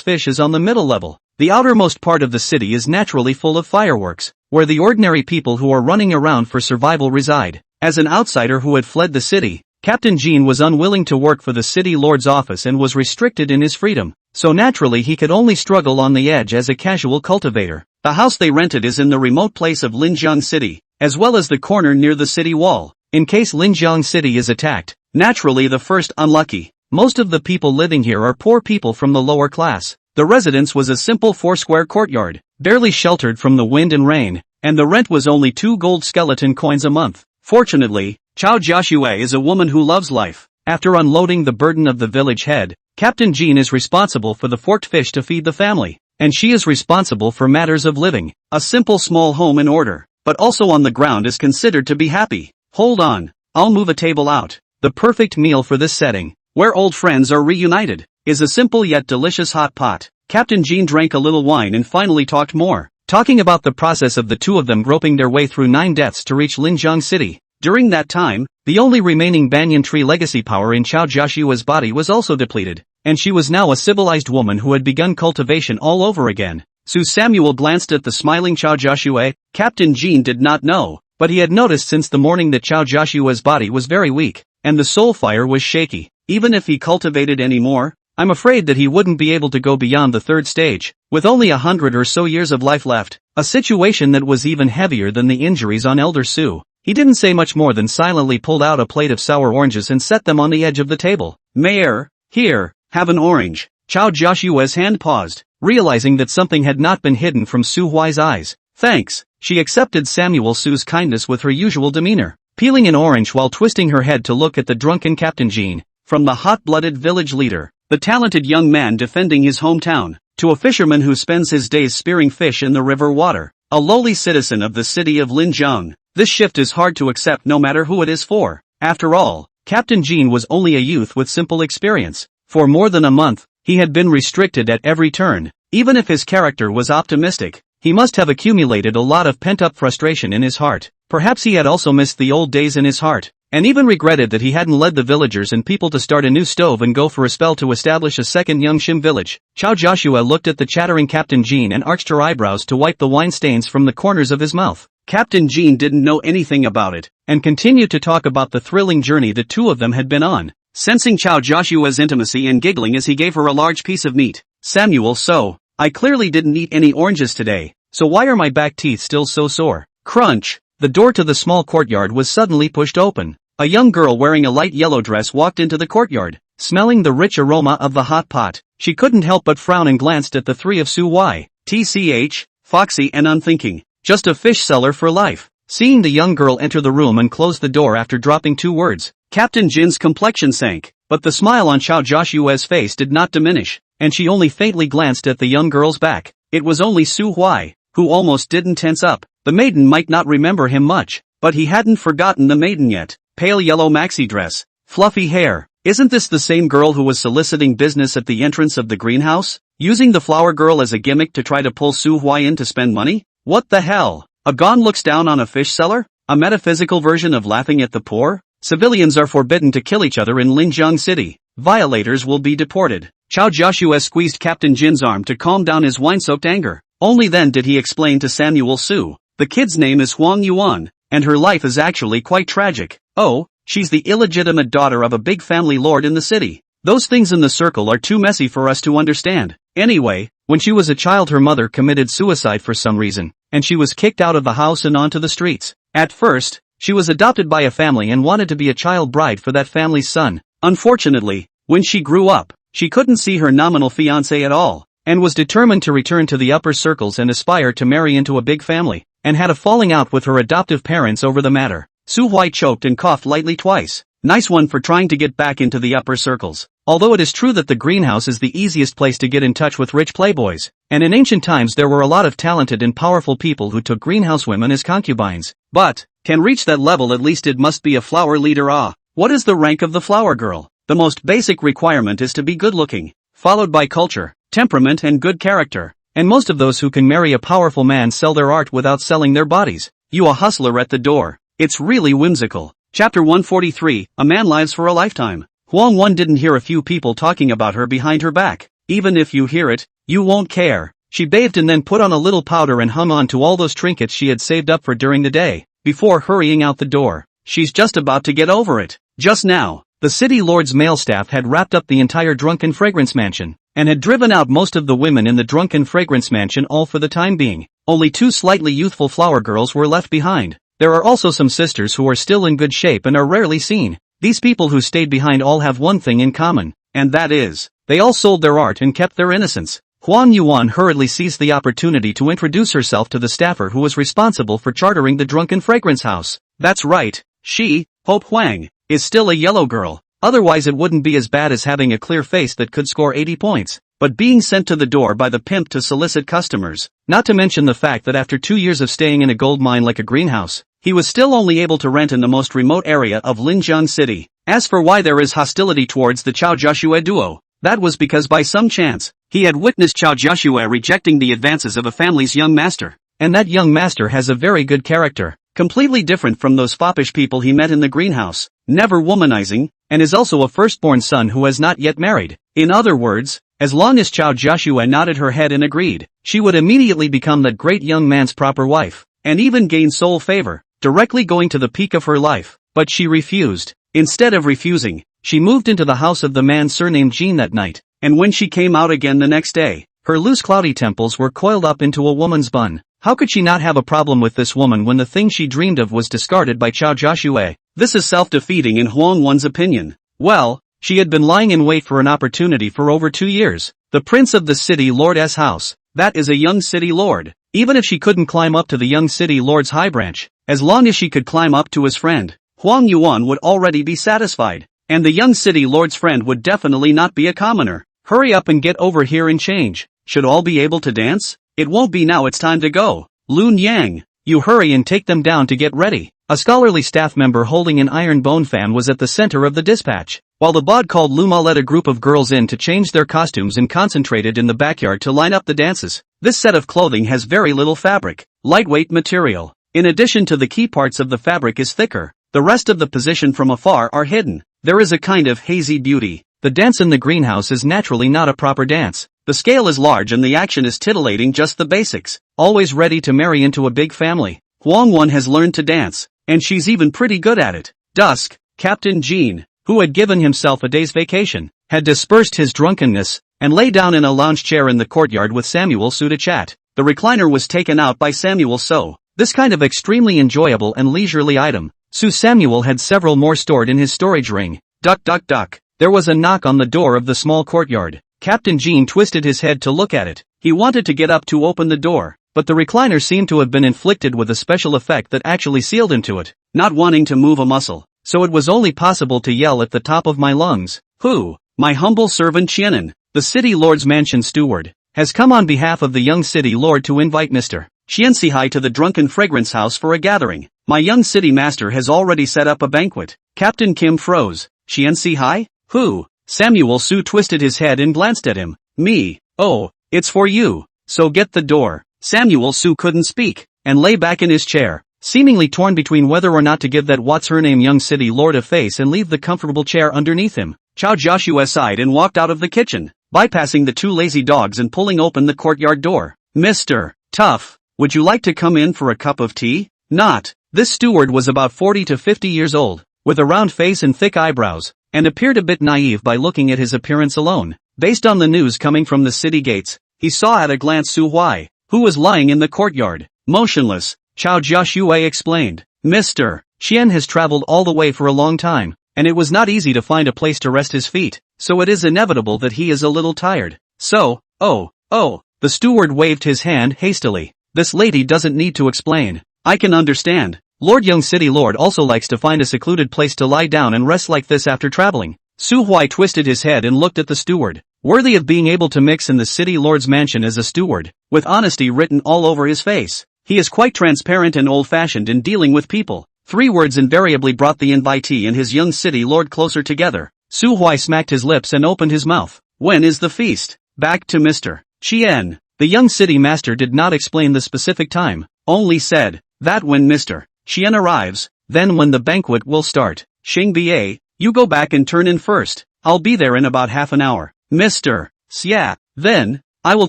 fish is on the middle level. The outermost part of the city is naturally full of fireworks, where the ordinary people who are running around for survival reside. As an outsider who had fled the city, Captain Jean was unwilling to work for the city lord's office and was restricted in his freedom, so naturally he could only struggle on the edge as a casual cultivator. The house they rented is in the remote place of Linjiang City, as well as the corner near the city wall, in case Linjiang City is attacked. Naturally the first unlucky. Most of the people living here are poor people from the lower class. The residence was a simple 4-square courtyard, barely sheltered from the wind and rain, and the rent was only 2 gold skeleton coins a month. Fortunately, Chao Jiashua is a woman who loves life. After unloading the burden of the village head, Captain Jean is responsible for the forked fish to feed the family, and she is responsible for matters of living. A simple small home in order, but also on the ground is considered to be happy. Hold on, I'll move a table out. The perfect meal for this setting, where old friends are reunited, is a simple yet delicious hot pot. Captain Jean drank a little wine and finally talked more, talking about the process of the two of them groping their way through 9 deaths to reach Linjiang City. During that time, the only remaining banyan tree legacy power in Chao Joshua's body was also depleted. and she was now a civilized woman who had begun cultivation all over again. Su Samuel glanced at the smiling Chao Joshua. Captain Jean did not know, but he had noticed since the morning that Chao Joshua's body was very weak, and the soul fire was shaky. Even if he cultivated any more, I'm afraid that he wouldn't be able to go beyond the third stage, with only 100 or so years of life left, a situation that was even heavier than the injuries on Elder Su. He didn't say much more than silently pulled out a plate of sour oranges and set them on the edge of the table. Mayor, here, have an orange. Chao Joshua's hand paused, realizing that something had not been hidden from Su Huai's eyes. Thanks. She accepted Samuel Su's kindness with her usual demeanor, peeling an orange while twisting her head to look at the drunken Captain Jean. From the hot-blooded village leader, the talented young man defending his hometown, to a fisherman who spends his days spearing fish in the river water, a lowly citizen of the city of Linjiang, this shift is hard to accept no matter who it is for. After all, Captain Jean was only a youth with simple experience. For more than a month, he had been restricted at every turn. Even if his character was optimistic, he must have accumulated a lot of pent-up frustration in his heart. Perhaps he had also missed the old days in his heart, and even regretted that he hadn't led the villagers and people to start a new stove and go for a spell to establish a second Yangshim village. Chao Joshua looked at the chattering Captain Jean and arched her eyebrows to wipe the wine stains from the corners of his mouth. Captain Jean didn't know anything about it, and continued to talk about the thrilling journey the two of them had been on, sensing Chao Joshua's intimacy and giggling as he gave her a large piece of meat. Samuel, so, I clearly didn't eat any oranges today, so why are my back teeth still so sore? Crunch! The door to the small courtyard was suddenly pushed open. A young girl wearing a light yellow dress walked into the courtyard, smelling the rich aroma of the hot pot. She couldn't help but frown and glanced at the three of Su Huai. TCH, foxy and unthinking. Just a fish seller for life. Seeing the young girl enter the room and close the door after dropping two words, Captain Jin's complexion sank, but the smile on Chao Joshua's face did not diminish, and she only faintly glanced at the young girl's back. It was only Su Huai, who almost didn't tense up. The maiden might not remember him much, but he hadn't forgotten the maiden yet. Pale yellow maxi dress, fluffy hair. Isn't this the same girl who was soliciting business at the entrance of the greenhouse, using the flower girl as a gimmick to try to pull Su Huai in to spend money? What the hell? A gon looks down on a fish seller? A metaphysical version of laughing at the poor? Civilians are forbidden to kill each other in Linjiang City. Violators will be deported. Chao Joshua squeezed Captain Jin's arm to calm down his wine-soaked anger. Only then did he explain to Samuel Su. The kid's name is Huang Yuan, and her life is actually quite tragic. Oh, she's the illegitimate daughter of a big family lord in the city. Those things in the circle are too messy for us to understand. Anyway, when she was a child her mother committed suicide for some reason, and she was kicked out of the house and onto the streets. At first, she was adopted by a family and wanted to be a child bride for that family's son. Unfortunately, when she grew up, she couldn't see her nominal fiancé at all, and was determined to return to the upper circles and aspire to marry into a big family, and had a falling out with her adoptive parents over the matter. Su Huai choked and coughed lightly twice. Nice one for trying to get back into the upper circles. Although it is true that the greenhouse is the easiest place to get in touch with rich playboys, and in ancient times there were a lot of talented and powerful people who took greenhouse women as concubines. But, can reach that level at least it must be a flower leader. What is the rank of the flower girl? The most basic requirement is to be good looking, followed by culture, temperament and good character. And most of those who can marry a powerful man sell their art without selling their bodies. You a hustler at the door. It's really whimsical. Chapter 143, A Man Lives for a Lifetime. Huang Wan didn't hear a few people talking about her behind her back. Even if you hear it, you won't care. She bathed and then put on a little powder and hung on to all those trinkets she had saved up for during the day, before hurrying out the door. She's just about to get over it. Just now, the city lord's male staff had wrapped up the entire drunken fragrance mansion, and had driven out most of the women in the drunken fragrance mansion all for the time being. Only two slightly youthful flower girls were left behind. There are also some sisters who are still in good shape and are rarely seen. These people who stayed behind all have one thing in common, and that is, they all sold their art and kept their innocence. Huang Yuan hurriedly seized the opportunity to introduce herself to the staffer who was responsible for chartering the drunken fragrance house. That's right, she, Hope Huang, is still a yellow girl. Otherwise it wouldn't be as bad as having a clear face that could score 80 points, but being sent to the door by the pimp to solicit customers. Not to mention the fact that after 2 years of staying in a gold mine like a greenhouse, he was still only able to rent in the most remote area of Linjiang City. As for why there is hostility towards the Chao Joshua duo, that was because by some chance, he had witnessed Chao Joshua rejecting the advances of a family's young master. And that young master has a very good character, completely different from those foppish people he met in the greenhouse. Never womanizing, and is also a firstborn son who has not yet married. In other words, as long as Chao Joshua nodded her head and agreed, she would immediately become that great young man's proper wife, and even gain soul favor, directly going to the peak of her life. But she refused. Instead of refusing, she moved into the house of the man surnamed Jean that night, and when she came out again the next day, her loose cloudy temples were coiled up into a woman's bun. How could she not have a problem with this woman when the thing she dreamed of was discarded by Chao Joshua? This is self-defeating in Huang Wen's opinion. Well, she had been lying in wait for an opportunity for over 2 years. The prince of the city lord's house, that is a young city lord. Even if she couldn't climb up to the young city lord's high branch, as long as she could climb up to his friend, Huang Yuan would already be satisfied. And the young city lord's friend would definitely not be a commoner. Hurry up and get over here and change. Should all be able to dance? It won't be now, it's time to go. Lun Yang, you hurry and take them down to get ready. A scholarly staff member holding an iron bone fan was at the center of the dispatch, while the bod called Luma led a group of girls in to change their costumes and concentrated in the backyard to line up the dances. This set of clothing has very little fabric, lightweight material. In addition to the key parts of the fabric is thicker, the rest of the position from afar are hidden. There is a kind of hazy beauty. The dance in the greenhouse is naturally not a proper dance. The scale is large and the action is titillating, just the basics. Always ready to marry into a big family. Huang Wen has learned to dance, and she's even pretty good at it. Dusk, Captain Jean, who had given himself a day's vacation, had dispersed his drunkenness, and lay down in a lounge chair in the courtyard with Samuel Su to chat. The recliner was taken out by Samuel So. This kind of extremely enjoyable and leisurely item, Su Samuel had several more stored in his storage ring. Duck duck duck. There was a knock on the door of the small courtyard. Captain Jean twisted his head to look at it. He wanted to get up to open the door, but the recliner seemed to have been inflicted with a special effect that actually sealed him to it, not wanting to move a muscle. So it was only possible to yell at the top of my lungs. Who? My humble servant Qianan, the city lord's mansion steward, has come on behalf of the young city lord to invite Mr. Qiansihai to the drunken fragrance house for a gathering. My young city master has already set up a banquet. Captain Kim froze. Qiansihai? Who? Samuel Su twisted his head and glanced at him. Me. Oh, it's for you. So get the door. Samuel Su couldn't speak, and lay back in his chair, seemingly torn between whether or not to give that what's-her-name young city lord a face and leave the comfortable chair underneath him. Chao Joshua sighed and walked out of the kitchen, bypassing the two lazy dogs and pulling open the courtyard door. Mr. Tough, would you like to come in for a cup of tea? Not. This steward was about 40 to 50 years old, with a round face and thick eyebrows, and appeared a bit naive by looking at his appearance alone. Based on the news coming from the city gates, he saw at a glance Su Huai, who was lying in the courtyard, motionless. Chao Jiaxue explained. Mr. Qian has traveled all the way for a long time, and it was not easy to find a place to rest his feet, so it is inevitable that he is a little tired. So, the steward waved his hand hastily. This lady doesn't need to explain. I can understand. Lord Young City Lord also likes to find a secluded place to lie down and rest like this after traveling. Su Huai twisted his head and looked at the steward, worthy of being able to mix in the city lord's mansion as a steward, with honesty written all over his face. He is quite transparent and old-fashioned in dealing with people. 3 words invariably brought the invitee and his young city lord closer together. Su Huai smacked his lips and opened his mouth. When is the feast? Back to Mr. Qian. The young city master did not explain the specific time, only said that when Mr. Qian arrives, then when the banquet will start. Xing Bia, you go back and turn in first. I'll be there in about half an hour. Mr. Xia, then, I will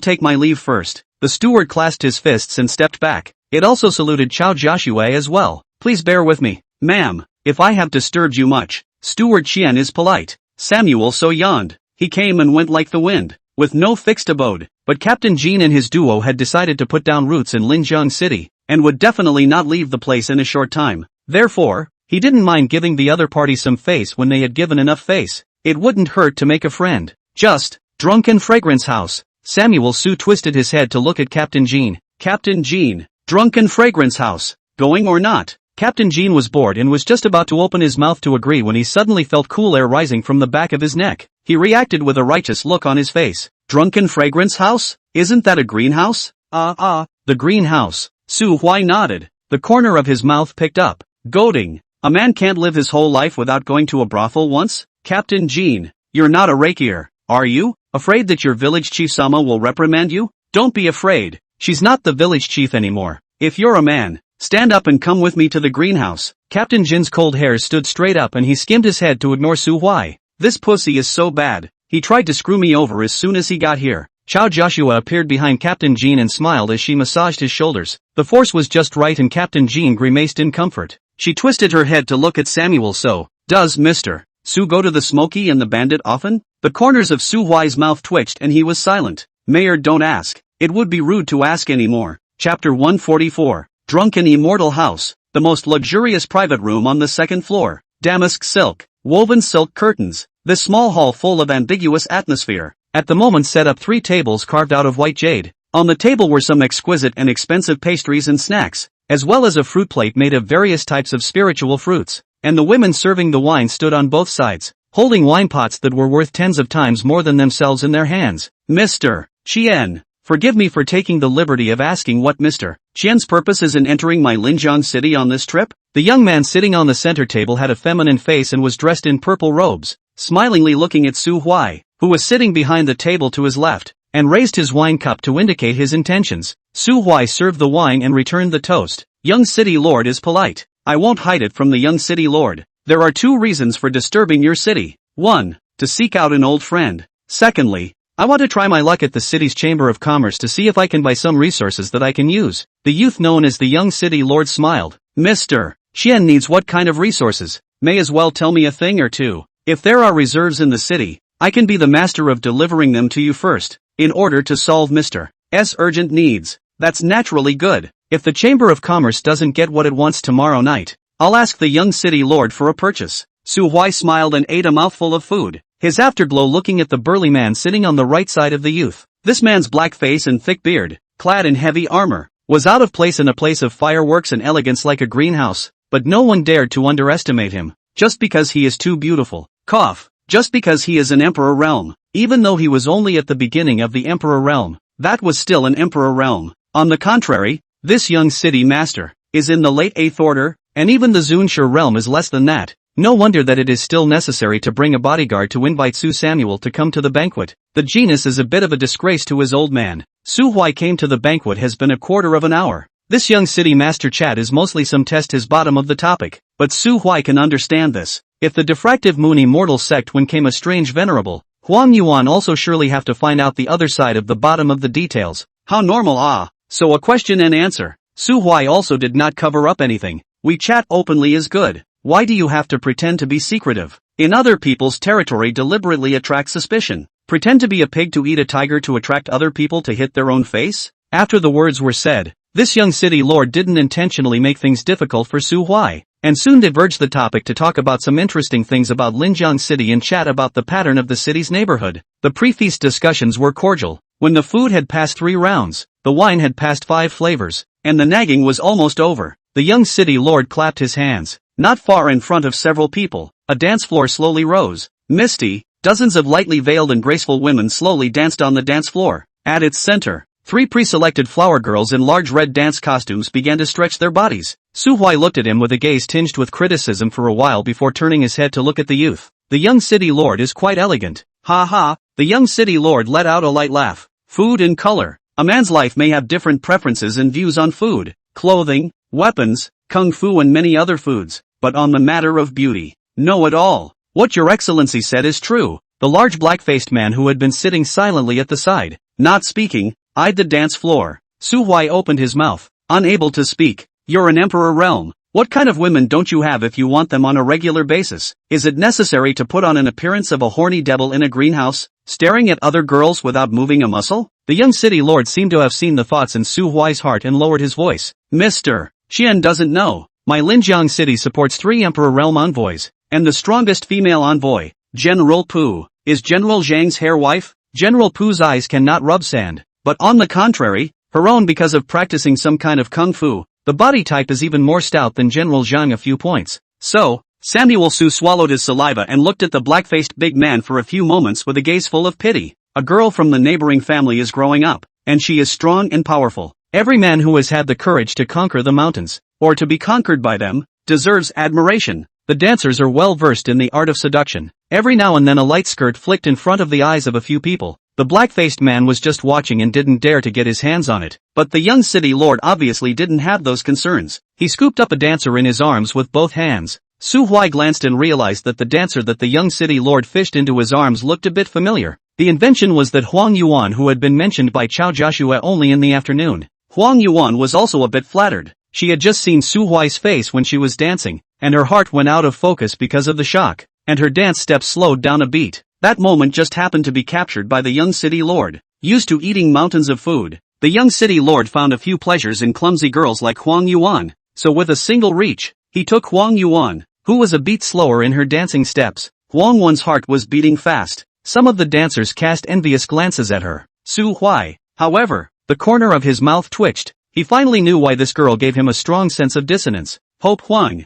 take my leave first. The steward clasped his fists and stepped back. It also saluted Chao Jiaxue as well. Please bear with me, ma'am, if I have disturbed you much. Steward Qian is polite. Samuel So yawned. He came and went like the wind, with no fixed abode. But Captain Jean and his duo had decided to put down roots in Linjiang City, and would definitely not leave the place in a short time. Therefore, he didn't mind giving the other party some face when they had given enough face. It wouldn't hurt to make a friend. Just, drunken fragrance house. Samuel Su twisted his head to look at Captain Jean. Captain Jean, drunken fragrance house, going or not? Captain Jean was bored and was just about to open his mouth to agree when he suddenly felt cool air rising from the back of his neck. He reacted with a righteous look on his face. Drunken fragrance house? Isn't that a greenhouse? The greenhouse. Su Huai nodded. The corner of his mouth picked up. Goading. A man can't live his whole life without going to a brothel once? Captain Jean, you're not a rakier, are you? Afraid that your village chief Sama will reprimand you? Don't be afraid. She's not the village chief anymore. If you're a man, stand up and come with me to the greenhouse. Captain Jin's cold hairs stood straight up and he skimmed his head to ignore Su Huai. This pussy is so bad. He tried to screw me over as soon as he got here. Chao Joshua appeared behind Captain Jean and smiled as she massaged his shoulders. The force was just right and Captain Jean grimaced in comfort. She twisted her head to look at Samuel. So, does Mr. Su go to the Smoky and the Bandit often? The corners of Su Huai's mouth twitched and he was silent. Mayor, don't ask. It would be rude to ask anymore. Chapter 144. Drunken Immortal House. The most luxurious private room on the second floor. Damask silk. Woven silk curtains. This small hall full of ambiguous atmosphere. At the moment set up 3 tables carved out of white jade. On the table were some exquisite and expensive pastries and snacks, as well as a fruit plate made of various types of spiritual fruits. And the women serving the wine stood on both sides, holding wine pots that were worth tens of times more than themselves in their hands. Mr. Chien, forgive me for taking the liberty of asking what Mr. Chien's purpose is in entering my Linjiang city on this trip? The young man sitting on the center table had a feminine face and was dressed in purple robes, smilingly looking at Su Huai, who was sitting behind the table to his left, and raised his wine cup to indicate his intentions. Su Huai served the wine and returned the toast. Young city lord is polite. I won't hide it from the young city lord. There are 2 reasons for disturbing your city. 1. To seek out an old friend. Secondly, I want to try my luck at the city's Chamber of Commerce to see if I can buy some resources that I can use. The youth known as the young city lord smiled. Mr. Chien needs what kind of resources? May as well tell me a thing or two. If there are reserves in the city, I can be the master of delivering them to you first, in order to solve Mr. S urgent needs. That's naturally good. If the Chamber of Commerce doesn't get what it wants tomorrow night, I'll ask the young city lord for a purchase. Su Huai smiled and ate a mouthful of food, his afterglow looking at the burly man sitting on the right side of the youth. This man's black face and thick beard, clad in heavy armor, was out of place in a place of fireworks and elegance like a greenhouse, but no one dared to underestimate him, just because he is too beautiful. Cough. Just because he is an emperor realm. Even though he was only at the beginning of the emperor realm, that was still an emperor realm. On the contrary, this young city master is in the late 8th order, and even the Zunshi realm is less than that. No wonder that it is still necessary to bring a bodyguard to invite Su Samuel to come to the banquet. The genus is a bit of a disgrace to his old man. Su Huai came to the banquet has been a quarter of an hour. This young city master chat is mostly some test his bottom of the topic, but Su Huai can understand this. If the diffractive moon immortal sect when came a strange venerable, Huang Yuan also surely have to find out the other side of the bottom of the details. How normal so a question and answer. Su Huai also did not cover up anything. We chat openly is good. Why do you have to pretend to be secretive? In other people's territory deliberately attract suspicion. Pretend to be a pig to eat a tiger to attract other people to hit their own face? After the words were said, this young city lord didn't intentionally make things difficult for Su Huai, and soon diverged the topic to talk about some interesting things about Linjiang City and chat about the pattern of the city's neighborhood. The pre-feast discussions were cordial. When the food had passed 3 rounds, the wine had passed 5 flavors, and the nagging was almost over, the young city lord clapped his hands. Not far in front of several people, a dance floor slowly rose. Misty, dozens of lightly veiled and graceful women slowly danced on the dance floor. At its center, 3 pre-selected flower girls in large red dance costumes began to stretch their bodies. Su Huai looked at him with a gaze tinged with criticism for a while before turning his head to look at the youth. The young city lord is quite elegant. Ha ha, the young city lord let out a light laugh. Food and color. A man's life may have different preferences and views on food, clothing, weapons, kung fu and many other foods, but on the matter of beauty, no at all. What your excellency said is true. The large black-faced man who had been sitting silently at the side, not speaking, eyed the dance floor. Su Huai opened his mouth, unable to speak. You're an emperor realm. What kind of women don't you have if you want them on a regular basis? Is it necessary to put on an appearance of a horny devil in a greenhouse, staring at other girls without moving a muscle? The young city lord seemed to have seen the thoughts in Su Huai's heart and lowered his voice. Mr. Chien doesn't know. My Linjiang city supports 3 emperor realm envoys, and the strongest female envoy, General Pu, is General Zhang's hair wife. General Pu's eyes cannot rub sand, but on the contrary, her own because of practicing some kind of kung fu. The body type is even more stout than General Zhang a few points. So, Samuel Su swallowed his saliva and looked at the black-faced big man for a few moments with a gaze full of pity. A girl from the neighboring family is growing up, and she is strong and powerful. Every man who has had the courage to conquer the mountains, or to be conquered by them, deserves admiration. The dancers are well versed in the art of seduction. Every now and then a light skirt flicked in front of the eyes of a few people. The black-faced man was just watching and didn't dare to get his hands on it, but the young city lord obviously didn't have those concerns. He scooped up a dancer in his arms with both hands. Su Huai glanced and realized that the dancer that the young city lord fished into his arms looked a bit familiar. The invention was that Huang Yuan, who had been mentioned by Chao Joshua only in the afternoon. Huang Yuan was also a bit flattered. She had just seen Su Huai's face when she was dancing, and her heart went out of focus because of the shock, and her dance steps slowed down a beat. That moment just happened to be captured by the young city lord. Used to eating mountains of food, the young city lord found a few pleasures in clumsy girls like Huang Yuan, so with a single reach, he took Huang Yuan, who was a beat slower in her dancing steps. Huang Yuan's heart was beating fast. Some of the dancers cast envious glances at her. Su Huai, however, the corner of his mouth twitched. He finally knew why this girl gave him a strong sense of dissonance. Hope Huang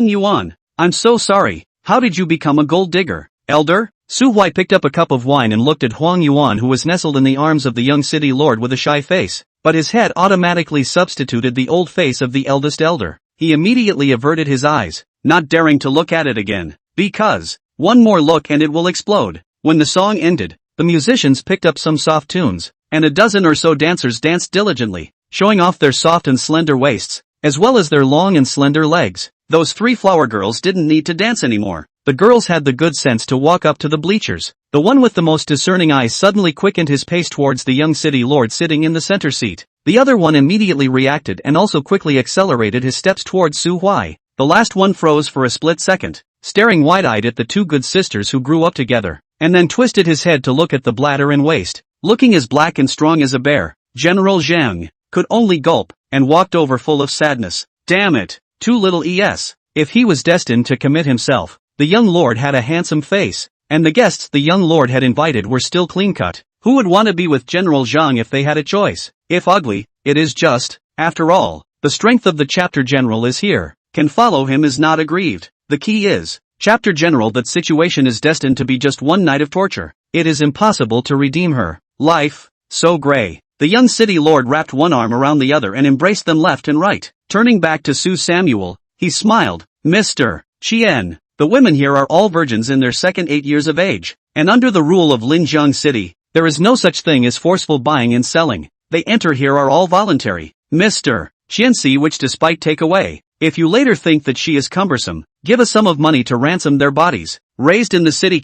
Yuan, I'm so sorry, how did you become a gold digger, elder? Su Huai picked up a cup of wine and looked at Huang Yuan, who was nestled in the arms of the young city lord with a shy face, but his head automatically substituted the old face of the eldest elder. He immediately averted his eyes, not daring to look at it again, because, one more look and it will explode. When the song ended, the musicians picked up some soft tunes, and a dozen or so dancers danced diligently, showing off their soft and slender waists, as well as their long and slender legs. Those three flower girls didn't need to dance anymore. The girls had the good sense to walk up to the bleachers. The one with the most discerning eyes suddenly quickened his pace towards the young city lord sitting in the center seat. The other one immediately reacted and also quickly accelerated his steps towards Su Huai. The last one froze for a split second, staring wide-eyed at the two good sisters who grew up together, and then twisted his head to look at the bladder and waist. Looking as black and strong as a bear, General Zhang could only gulp, and walked over full of sadness. Damn it, too little es. If he was destined to commit himself, the young lord had a handsome face, and the guests the young lord had invited were still clean-cut. Who would want to be with General Zhang if they had a choice? If ugly, it is just, after all, the strength of the chapter general is here. Can follow him is not aggrieved. The key is, chapter general, that situation is destined to be just one night of torture. It is impossible to redeem her. Life, so gray. The young city lord wrapped one arm around the other and embraced them left and right. Turning back to Su Samuel, he smiled. Mr. Chien, the women here are all virgins in their second 8 years of age, and under the rule of Linjiang City, there is no such thing as forceful buying and selling. They enter here are all voluntary. Mr. Chien, see which despite take away. If you later think that she is cumbersome, give a sum of money to ransom their bodies. Raised in the city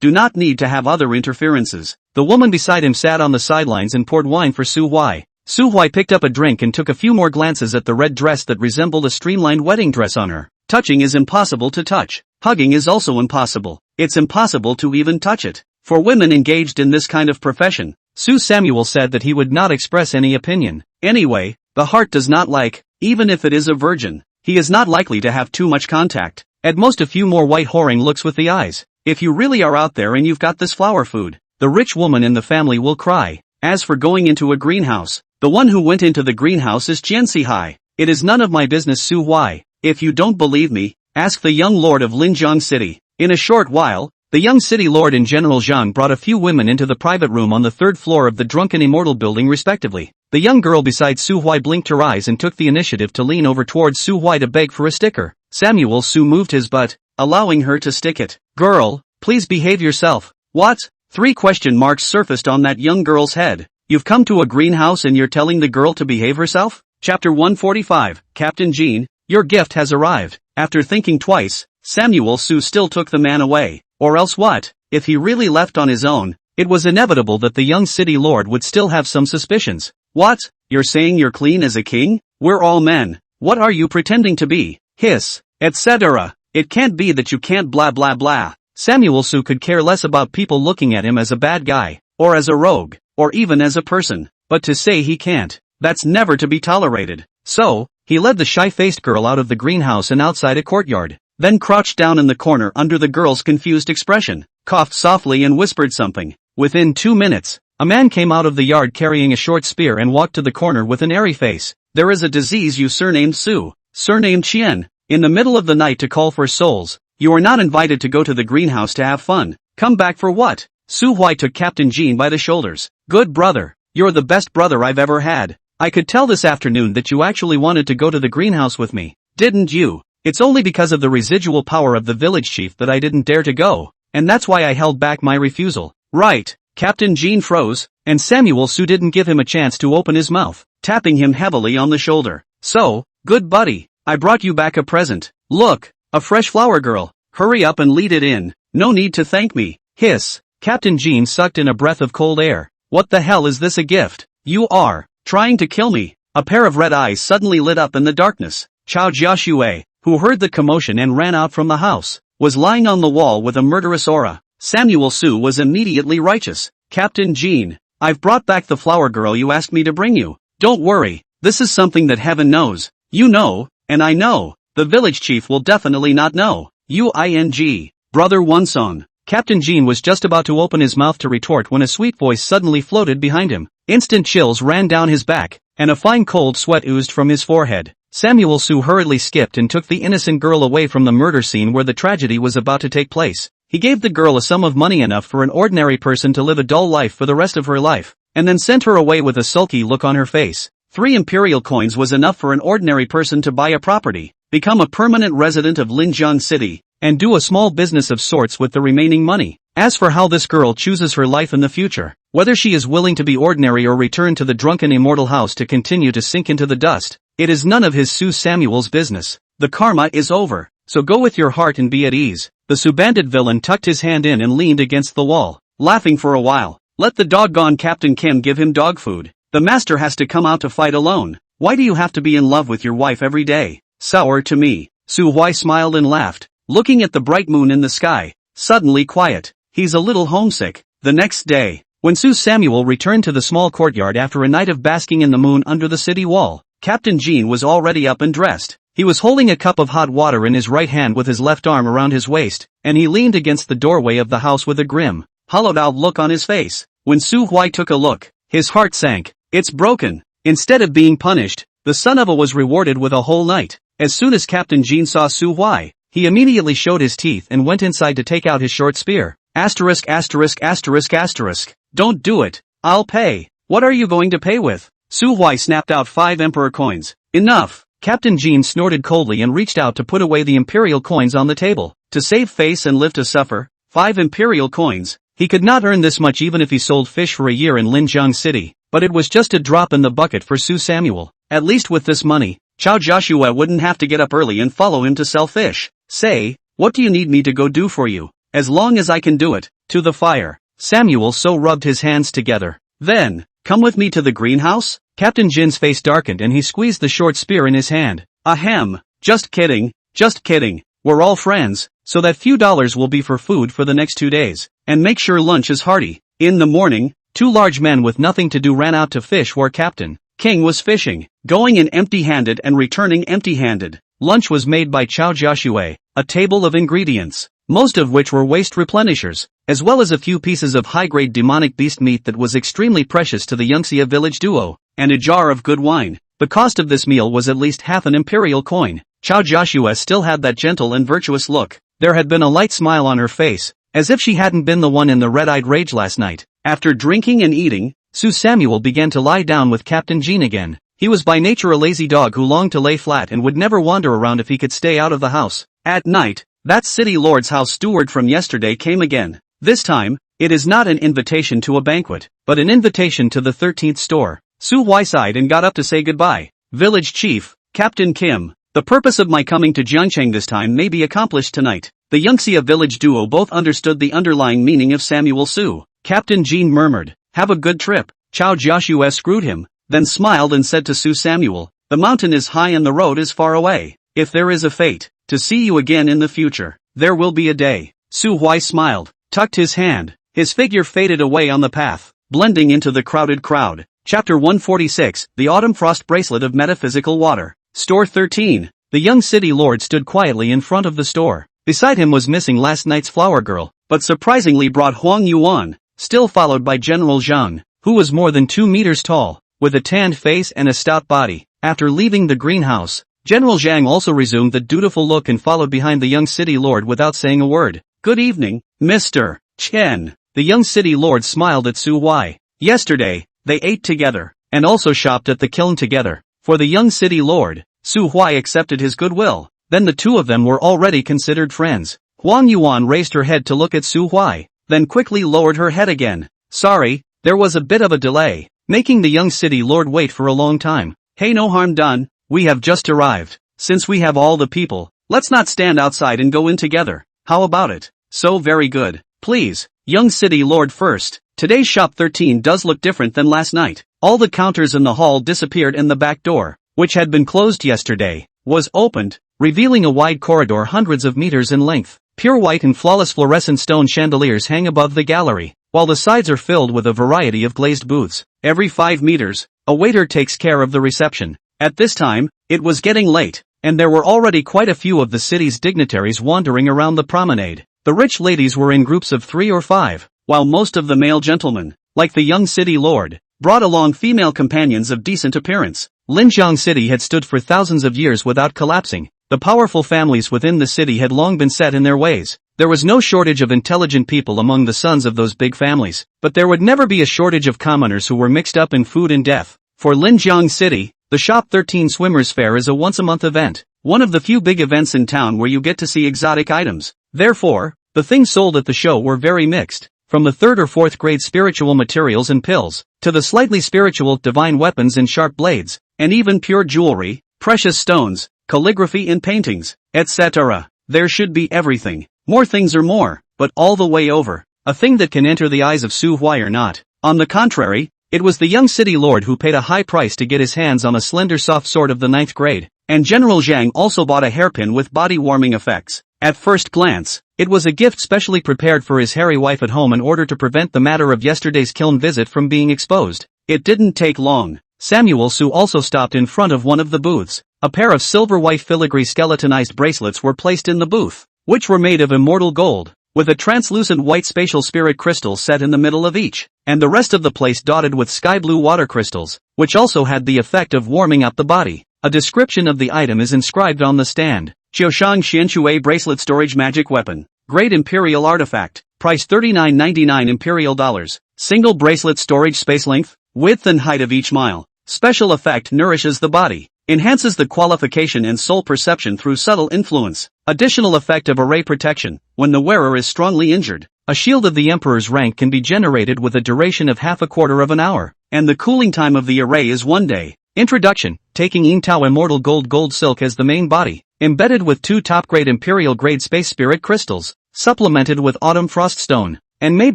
do not need to have other interferences. The woman beside him sat on the sidelines and poured wine for Su Huai. Su Huai picked up a drink and took a few more glances at the red dress that resembled a streamlined wedding dress on her. Touching is impossible to touch. Hugging is also impossible. It's impossible to even touch it. For women engaged in this kind of profession, Su Samuel said that he would not express any opinion. Anyway, the heart does not like, even if it is a virgin. He is not likely to have too much contact. At most a few more white whoring looks with the eyes. If you really are out there and you've got this flower food, the rich woman in the family will cry. As for going into a greenhouse, the one who went into the greenhouse is Jianxi Hai. It is none of my business, Su Huai. If you don't believe me, ask the young lord of Linjiang City. In a short while, the young city lord and General Zhang brought a few women into the private room on the third floor of the Drunken Immortal building respectively. The young girl beside Su Huai blinked her eyes and took the initiative to lean over towards Su Huai to beg for a sticker. Samuel Su moved his butt, allowing her to stick it. Girl, please behave yourself. What? 3 question marks surfaced on that young girl's head. You've come to a greenhouse and you're telling the girl to behave herself? Chapter 145, Captain Jean, your gift has arrived. After thinking twice, Samuel Su still took the man away. Or else what? If he really left on his own, it was inevitable that the young city lord would still have some suspicions. What? You're saying you're clean as a king? We're all men. What are you pretending to be? Hiss, etc. It can't be that you can't blah blah blah. Samuel Su could care less about people looking at him as a bad guy, or as a rogue, or even as a person. But to say he can't, that's never to be tolerated. So, he led the shy-faced girl out of the greenhouse and outside a courtyard, then crouched down in the corner under the girl's confused expression, coughed softly and whispered something. Within 2 minutes, a man came out of the yard carrying a short spear and walked to the corner with an airy face. There is a disease you surnamed Su, surnamed Chien, in the middle of the night to call for souls. You are not invited to go to the greenhouse to have fun. Come back for what? Su Huai took Captain Jean by the shoulders. Good brother, you're the best brother I've ever had. I could tell this afternoon that you actually wanted to go to the greenhouse with me, didn't you? It's only because of the residual power of the village chief that I didn't dare to go, and that's why I held back my refusal. Right, Captain Jean froze, and Samuel Su didn't give him a chance to open his mouth, tapping him heavily on the shoulder. So, good buddy, I brought you back a present. Look, a fresh flower girl. Hurry up and lead it in. No need to thank me. Hiss. Captain Jean sucked in a breath of cold air. What the hell is this a gift? You are trying to kill me. A pair of red eyes suddenly lit up in the darkness. Chao Jiaxue, who heard the commotion and ran out from the house, was lying on the wall with a murderous aura. Samuel Su was immediately righteous. Captain Jean, I've brought back the flower girl you asked me to bring you. Don't worry, this is something that heaven knows. You know, and I know. The village chief will definitely not know. Uing. Brother Wonsong. Captain Jean was just about to open his mouth to retort when a sweet voice suddenly floated behind him. Instant chills ran down his back, and a fine cold sweat oozed from his forehead. Samuel Su hurriedly skipped and took the innocent girl away from the murder scene where the tragedy was about to take place. He gave the girl a sum of money enough for an ordinary person to live a dull life for the rest of her life, and then sent her away with a sulky look on her face. 3 imperial coins was enough for an ordinary person to buy a property, become a permanent resident of Linjiang City, and do a small business of sorts with the remaining money. As for how this girl chooses her life in the future, whether she is willing to be ordinary or return to the drunken immortal house to continue to sink into the dust, it is none of his Su Samuel's business. The karma is over, so go with your heart and be at ease. The Su-bandit villain tucked his hand in and leaned against the wall, laughing for a while. Let the doggone Captain Kim give him dog food. The master has to come out to fight alone. Why do you have to be in love with your wife every day? Sour to me. Su Hui smiled and laughed, looking at the bright moon in the sky. Suddenly quiet. He's a little homesick. The next day, when Su Samuel returned to the small courtyard after a night of basking in the moon under the city wall, Captain Jean was already up and dressed. He was holding a cup of hot water in his right hand with his left arm around his waist, and he leaned against the doorway of the house with a grim, hollowed-out look on his face. When Su Hui took a look, his heart sank. It's broken. Instead of being punished, the son of a was rewarded with a whole night. As soon as Captain Jean saw Su Hui, he immediately showed his teeth and went inside to take out his short spear. Asterisk asterisk asterisk asterisk. Don't do it. I'll pay. What are you going to pay with? Su Hui snapped out 5 emperor coins. Enough. Captain Jean snorted coldly and reached out to put away the imperial coins on the table. To save face and live to suffer, 5 imperial coins. He could not earn this much even if he sold fish for a year in Linjiang City, but it was just a drop in the bucket for Su Samuel. At least with this money, Chao Joshua wouldn't have to get up early and follow him to sell fish. Say, what do you need me to go do for you? As long as I can do it. To the fire. Samuel so rubbed his hands together. Then, come with me to the greenhouse? Captain Jin's face darkened and he squeezed the short spear in his hand. Ahem. Just kidding. Just kidding. We're all friends, so that few dollars will be for food for the next 2 days. And make sure lunch is hearty. In the morning, 2 large men with nothing to do ran out to fish where Captain King was fishing, going in empty-handed and returning empty-handed. Lunch was made by Chao Jiaxue, a table of ingredients, most of which were waste replenishers, as well as a few pieces of high-grade demonic beast meat that was extremely precious to the Yangxia village duo, and a jar of good wine. The cost of this meal was at least half an imperial coin. Chao Jiaxue still had that gentle and virtuous look. There had been a light smile on her face, as if she hadn't been the one in the red-eyed rage last night. After drinking and eating, Su Samuel began to lie down with Captain Jean again. He was by nature a lazy dog who longed to lay flat and would never wander around if he could stay out of the house. At night, that city lord's house steward from yesterday came again. This time, it is not an invitation to a banquet, but an invitation to the 13th store. Su Hui sighed and got up to say goodbye. Village Chief, Captain Kim, the purpose of my coming to Jiangcheng this time may be accomplished tonight. The Yangxia village duo both understood the underlying meaning of Samuel Su. Captain Jean murmured, have a good trip. Chao Jiaxue screwed him, then smiled and said to Su Samuel, the mountain is high and the road is far away. If there is a fate to see you again in the future, there will be a day. Su Hui smiled, tucked his hand. His figure faded away on the path, blending into the crowded crowd. Chapter 146, The Autumn Frost Bracelet of Metaphysical Water. Store 13. The young city lord stood quietly in front of the store. Beside him was missing last night's flower girl, but surprisingly brought Huang Yuan, still followed by General Zhang, who was more than 2 meters tall, with a tanned face and a stout body. After leaving the greenhouse, General Zhang also resumed the dutiful look and followed behind the young city lord without saying a word. Good evening, Mr. Chen. The young city lord smiled at Su Hui. Yesterday, they ate together, and also shopped at the kiln together. For the young city lord, Su Hui accepted his goodwill. Then the two of them were already considered friends. Huang Yuan raised her head to look at Su Hui, then quickly lowered her head again. Sorry, there was a bit of a delay, making the young city lord wait for a long time. Hey, no harm done, we have just arrived. Since we have all the people, let's not stand outside and go in together. How about it? So very good. Please, young city lord first. Today's shop 13 does look different than last night. All the counters in the hall disappeared and the back door, which had been closed yesterday, was opened, revealing a wide corridor hundreds of meters in length. Pure white and flawless fluorescent stone chandeliers hang above the gallery, while the sides are filled with a variety of glazed booths. Every 5 meters, a waiter takes care of the reception. At this time, it was getting late, and there were already quite a few of the city's dignitaries wandering around the promenade. The rich ladies were in groups of 3 or 5, while most of the male gentlemen, like the young city lord, brought along female companions of decent appearance. Linjiang City had stood for thousands of years without collapsing. The powerful families within the city had long been set in their ways. There was no shortage of intelligent people among the sons of those big families, but there would never be a shortage of commoners who were mixed up in food and death. For Linjiang City, the Shop 13 Swimmers Fair is a once-a-month event, one of the few big events in town where you get to see exotic items. Therefore, the things sold at the show were very mixed, from the 3rd or 4th grade spiritual materials and pills, to the slightly spiritual divine weapons and sharp blades, and even pure jewelry, precious stones, calligraphy and paintings, etc. There should be everything. More things or more, but all the way over. A thing that can enter the eyes of Su Huai or not. On the contrary, it was the young city lord who paid a high price to get his hands on a slender soft sword of the 9th grade, and General Zhang also bought a hairpin with body-warming effects. At first glance, it was a gift specially prepared for his hairy wife at home in order to prevent the matter of yesterday's kiln visit from being exposed. It didn't take long. Samuel Su also stopped in front of one of the booths. A pair of silver-white filigree skeletonized bracelets were placed in the booth, which were made of immortal gold, with a translucent white spatial spirit crystal set in the middle of each, and the rest of the place dotted with sky-blue water crystals, which also had the effect of warming up the body. A description of the item is inscribed on the stand. Qiushang Xianxue Bracelet Storage Magic Weapon. Grade Imperial Artifact. Price $39.99 Imperial Dollars. Single bracelet storage space length, width and height of each mile. Special effect nourishes the body. Enhances the qualification and soul perception through subtle influence. Additional effect of array protection. When the wearer is strongly injured, a shield of the Emperor's rank can be generated with a duration of half a quarter of an hour, and the cooling time of the array is 1 day. Introduction. Taking Yingtao Immortal Gold Silk as the main body, embedded with 2 top-grade Imperial-grade Space Spirit crystals, supplemented with Autumn Frost Stone, and made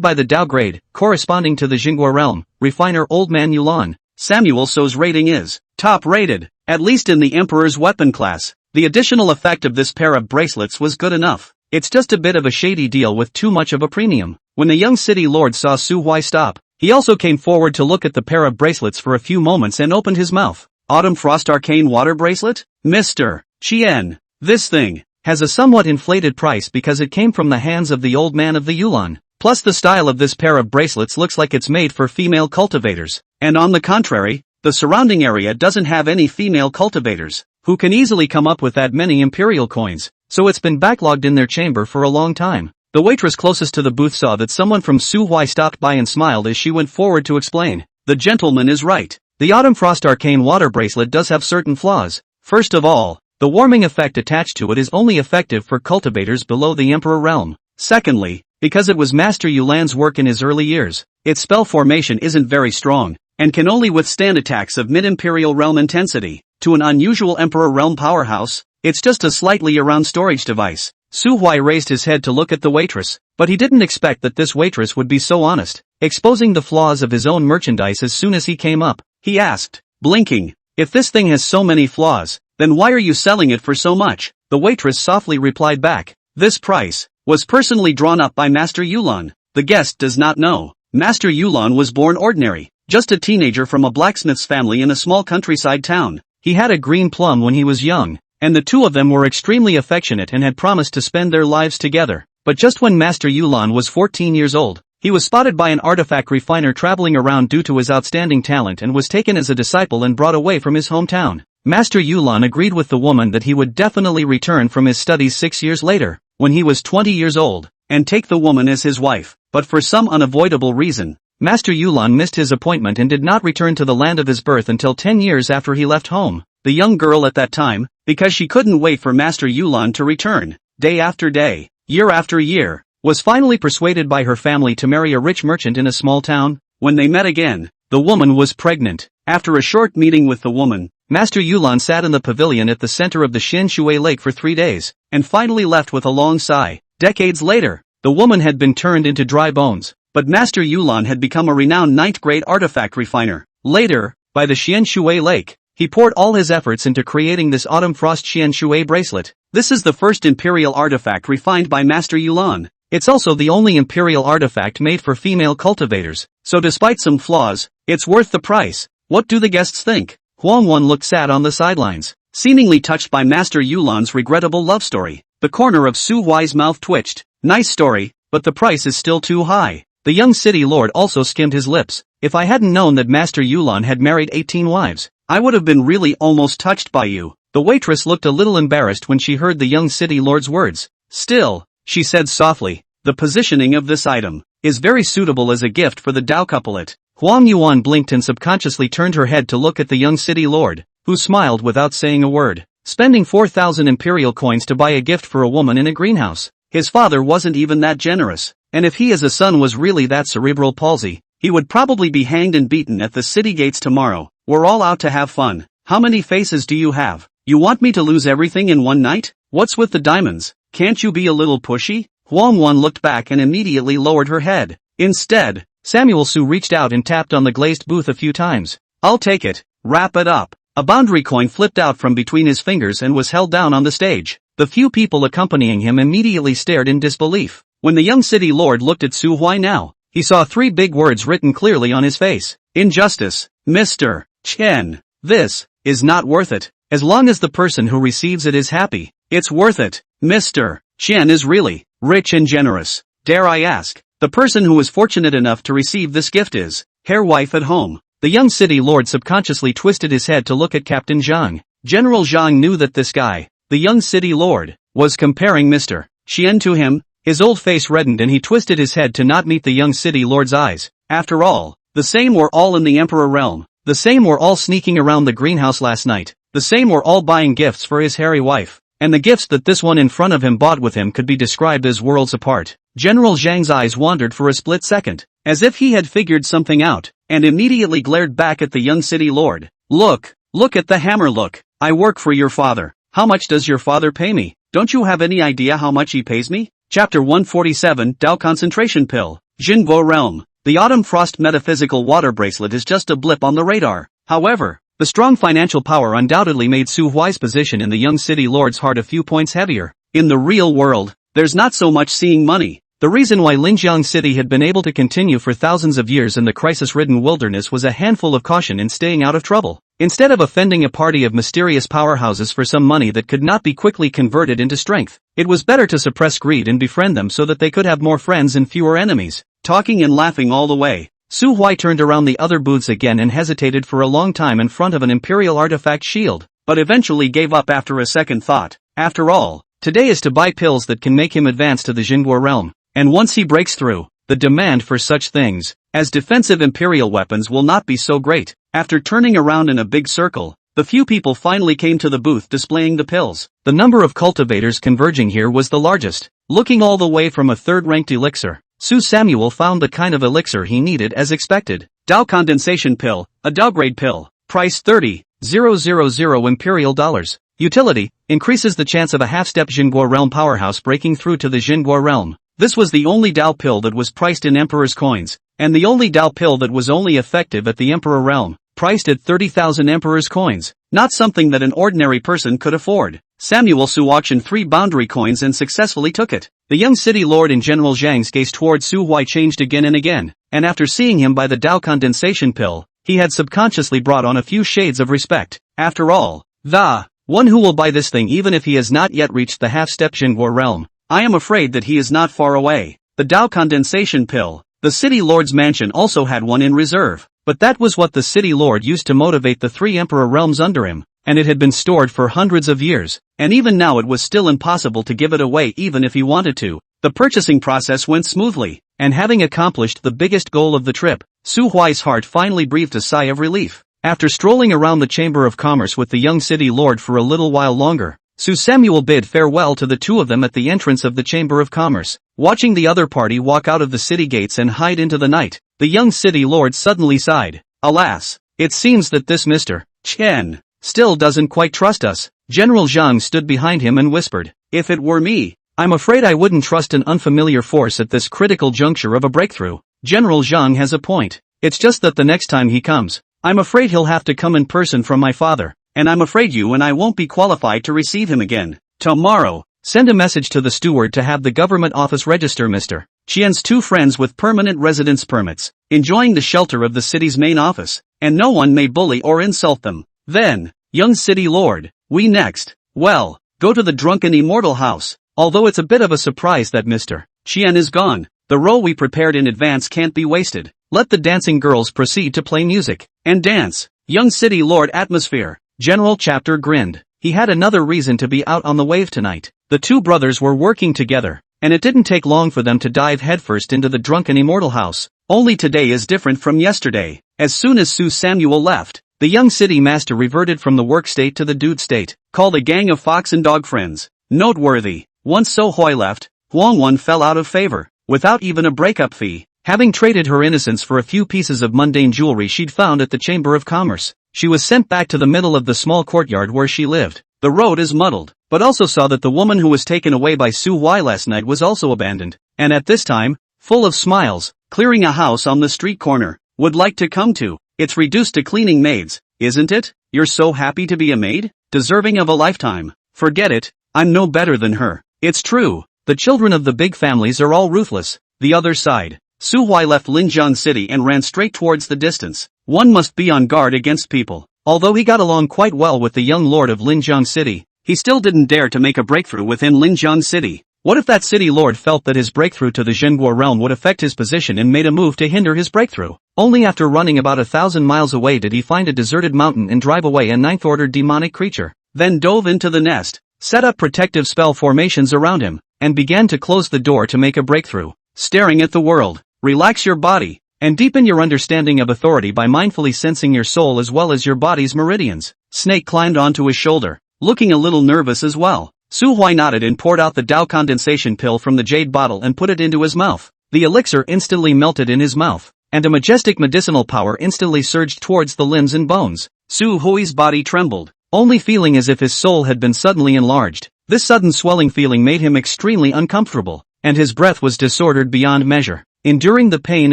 by the Dao grade, corresponding to the Jingguo realm, refiner Old Man Yulan. Samuel So's rating is top-rated, at least in the Emperor's weapon class. The additional effect of this pair of bracelets was good enough. It's just a bit of a shady deal with too much of a premium. When the young city lord saw Su Huai stop, he also came forward to look at the pair of bracelets for a few moments and opened his mouth. Autumn Frost Arcane Water Bracelet? Mr. Chien, this thing has a somewhat inflated price because it came from the hands of the old man of the Yulan. Plus the style of this pair of bracelets looks like it's made for female cultivators. And on the contrary, the surrounding area doesn't have any female cultivators who can easily come up with that many imperial coins, so it's been backlogged in their chamber for a long time. The waitress closest to the booth saw that someone from Su Huai stopped by and smiled as she went forward to explain. The gentleman is right. The Autumn Frost Arcane Water Bracelet does have certain flaws. First of all, the warming effect attached to it is only effective for cultivators below the Emperor realm. Secondly, because it was Master Yulan's work in his early years, its spell formation isn't very strong, and can only withstand attacks of mid-Imperial realm intensity. To an unusual Emperor realm powerhouse, it's just a slightly around storage device. Su Huai raised his head to look at the waitress, but he didn't expect that this waitress would be so honest, exposing the flaws of his own merchandise as soon as he came up. He asked, blinking, if this thing has so many flaws, then why are you selling it for so much? The waitress softly replied back, this price was personally drawn up by Master Yulan. The guest does not know. Master Yulan was born ordinary, just a teenager from a blacksmith's family in a small countryside town. He had a green plum when he was young, and the two of them were extremely affectionate and had promised to spend their lives together. But just when Master Yulan was 14 years old, he was spotted by an artifact refiner traveling around due to his outstanding talent and was taken as a disciple and brought away from his hometown. Master Yulan agreed with the woman that he would definitely return from his studies 6 years later, when he was 20 years old, and take the woman as his wife. But for some unavoidable reason, Master Yulan missed his appointment and did not return to the land of his birth until 10 years after he left home. The young girl at that time, because she couldn't wait for Master Yulan to return, day after day, year after year, was finally persuaded by her family to marry a rich merchant in a small town. When they met again, the woman was pregnant. After a short meeting with the woman, Master Yulan sat in the pavilion at the center of the Xianshui Lake for 3 days, and finally left with a long sigh. Decades later, the woman had been turned into dry bones, but Master Yulan had become a renowned 9th-grade artifact refiner. Later, by the Xianshui Lake, he poured all his efforts into creating this Autumn Frost Xianshui bracelet. This is the first imperial artifact refined by Master Yulan. It's also the only imperial artifact made for female cultivators, so despite some flaws, it's worth the price. What do the guests think? Huangwan looked sad on the sidelines, seemingly touched by Master Yulan's regrettable love story. The corner of Su Huai's mouth twitched. Nice story, but the price is still too high. The young city lord also skimmed his lips. If I hadn't known that Master Yulan had married 18 wives, I would have been really almost touched by you. The waitress looked a little embarrassed when she heard the young city lord's words. Still, she said softly, the positioning of this item is very suitable as a gift for the Dao couplet. Huang Yuan blinked and subconsciously turned her head to look at the young city lord, who smiled without saying a word. Spending 4,000 imperial coins to buy a gift for a woman in a greenhouse. His father wasn't even that generous, and if he as a son was really that cerebral palsy, he would probably be hanged and beaten at the city gates tomorrow. We're all out to have fun. How many faces do you have? You want me to lose everything in one night? What's with the diamonds? Can't you be a little pushy? Huang Wan looked back and immediately lowered her head. Instead, Samuel Su reached out and tapped on the glazed booth a few times. I'll take it. Wrap it up. A boundary coin flipped out from between his fingers and was held down on the stage. The few people accompanying him immediately stared in disbelief. When the young city lord looked at Su Huai now, he saw 3 big words written clearly on his face. Injustice. Mr. Chen. This is not worth it. As long as the person who receives it is happy, it's worth it. Mr. Chen is really rich and generous. Dare I ask, the person who is fortunate enough to receive this gift is hair wife at home. The young city lord subconsciously twisted his head to look at Captain Zhang. General Zhang knew that this guy, the young city lord, was comparing Mr. Chen to him. His old face reddened and he twisted his head to not meet the young city lord's eyes. After all, the same were all in the emperor realm. The same were all sneaking around the greenhouse last night. The same were all buying gifts for his hairy wife. And the gifts that this one in front of him bought with him could be described as worlds apart. General Zhang's eyes wandered for a split second, as if he had figured something out, and immediately glared back at the young city lord. Look at the hammer look. I work for your father. How much does your father pay me? Don't you have any idea how much he pays me? Chapter 147 Dao Concentration Pill. Jinguo Realm. The Autumn Frost Metaphysical Water Bracelet is just a blip on the radar. However, the strong financial power undoubtedly made Su Huai's position in the young city lord's heart a few points heavier. In the real world, there's not so much seeing money. The reason why Linjiang City had been able to continue for thousands of years in the crisis-ridden wilderness was a handful of caution in staying out of trouble. Instead of offending a party of mysterious powerhouses for some money that could not be quickly converted into strength, it was better to suppress greed and befriend them so that they could have more friends and fewer enemies. Talking and laughing all the way, Su Huai turned around the other booths again and hesitated for a long time in front of an imperial artifact shield, but eventually gave up after a second thought. After all, today is to buy pills that can make him advance to the Jinguo realm, and once he breaks through, the demand for such things as defensive imperial weapons will not be so great. After turning around in a big circle, the few people finally came to the booth displaying the pills. The number of cultivators converging here was the largest. Looking all the way from a third-ranked elixir, Su Samuel found the kind of elixir he needed as expected. Dao Condensation Pill, a Dao-grade pill. Price 30,000 imperial dollars. Utility, increases the chance of a half-step Jinguo realm powerhouse breaking through to the Jinguo realm. This was the only Dao pill that was priced in Emperor's coins, and the only Dao pill that was only effective at the Emperor realm, priced at 30,000 Emperor's coins. Not something that an ordinary person could afford. Samuel Su auctioned 3 boundary coins and successfully took it. The young city lord and General Zhang's gaze toward Su Huai changed again and again, and after seeing him buy the Dao condensation pill, he had subconsciously brought on a few shades of respect. After all, the one who will buy this thing even if he has not yet reached the half-step Jinguo realm. I am afraid that he is not far away. The Dao condensation pill. The city lord's mansion also had one in reserve, but that was what the city lord used to motivate the 3 emperor realms under him, and it had been stored for hundreds of years, and even now it was still impossible to give it away even if he wanted to. The purchasing process went smoothly, and having accomplished the biggest goal of the trip, Su Huai's heart finally breathed a sigh of relief. After strolling around the Chamber of Commerce with the young city lord for a little while longer, Su Samuel bid farewell to the two of them at the entrance of the Chamber of Commerce. Watching the other party walk out of the city gates and hide into the night, the young city lord suddenly sighed. Alas, it seems that this Mr. Chen still doesn't quite trust us. General Zhang stood behind him and whispered, "If it were me, I'm afraid I wouldn't trust an unfamiliar force at this critical juncture of a breakthrough." General Zhang has a point. It's just that the next time he comes, I'm afraid he'll have to come in person from my father, and I'm afraid you and I won't be qualified to receive him again. Tomorrow, send a message to the steward to have the government office register Mr. Qian's two friends with permanent residence permits, enjoying the shelter of the city's main office, and no one may bully or insult them. Then, young city lord, we next, well, go to the drunken immortal house. Although it's a bit of a surprise that Mr. Qian is gone, the role we prepared in advance can't be wasted. Let the dancing girls proceed to play music and dance. Young city lord atmosphere. General Chapter grinned. He had another reason to be out on the wave tonight. The two brothers were working together, and it didn't take long for them to dive headfirst into the drunken immortal house. Only today is different from yesterday. As soon as Su Samuel left, the young city master reverted from the work state to the dude state, called a gang of fox and dog friends. Noteworthy. Once So Hoi left, Huang Wen fell out of favor, without even a breakup fee, having traded her innocence for a few pieces of mundane jewelry she'd found at the Chamber of Commerce. She was sent back to the middle of the small courtyard where she lived. The road is muddled, but also saw that the woman who was taken away by Su Wai last night was also abandoned, and at this time, full of smiles, clearing a house on the street corner, would like to come to. It's reduced to cleaning maids, isn't it? You're so happy to be a maid? Deserving of a lifetime. Forget it, I'm no better than her. It's true, the children of the big families are all ruthless. The other side. Su Hui left Linjiang City and ran straight towards the distance. One must be on guard against people. Although he got along quite well with the young lord of Linjiang City, he still didn't dare to make a breakthrough within Linjiang City. What if that city lord felt that his breakthrough to the Zhenguo realm would affect his position and made a move to hinder his breakthrough? Only after running about 1,000 miles away did he find a deserted mountain and drive away a ninth-order demonic creature. Then dove into the nest, set up protective spell formations around him, and began to close the door to make a breakthrough. Staring at the world, relax your body, and deepen your understanding of authority by mindfully sensing your soul as well as your body's meridians. Snake climbed onto his shoulder, looking a little nervous as well. Su Hui nodded and poured out the Dao condensation pill from the jade bottle and put it into his mouth. The elixir instantly melted in his mouth, and a majestic medicinal power instantly surged towards the limbs and bones. Su Hui's body trembled, only feeling as if his soul had been suddenly enlarged. This sudden swelling feeling made him extremely uncomfortable, and his breath was disordered beyond measure. Enduring the pain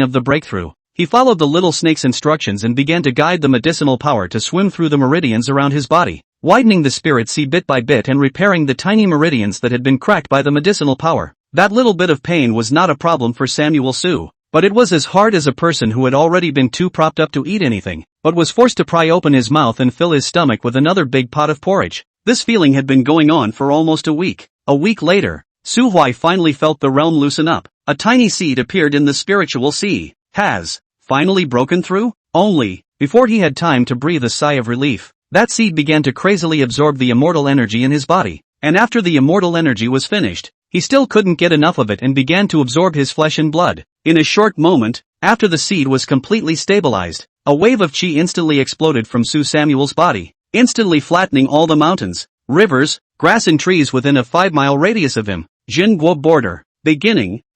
of the breakthrough, he followed the little snake's instructions and began to guide the medicinal power to swim through the meridians around his body, widening the spirit sea bit by bit and repairing the tiny meridians that had been cracked by the medicinal power. That little bit of pain was not a problem for Samuel Su, but it was as hard as a person who had already been too propped up to eat anything, but was forced to pry open his mouth and fill his stomach with another big pot of porridge. This feeling had been going on for almost a week. A week later, Su Hui finally felt the realm loosen up. A tiny seed appeared in the spiritual sea. Has finally broken through? Only, before he had time to breathe a sigh of relief, that seed began to crazily absorb the immortal energy in his body, and after the immortal energy was finished, he still couldn't get enough of it and began to absorb his flesh and blood. In a short moment, after the seed was completely stabilized, a wave of qi instantly exploded from Su Samuel's body, instantly flattening all the mountains, rivers, grass and trees within a 5-mile radius of him. Zhenguo border.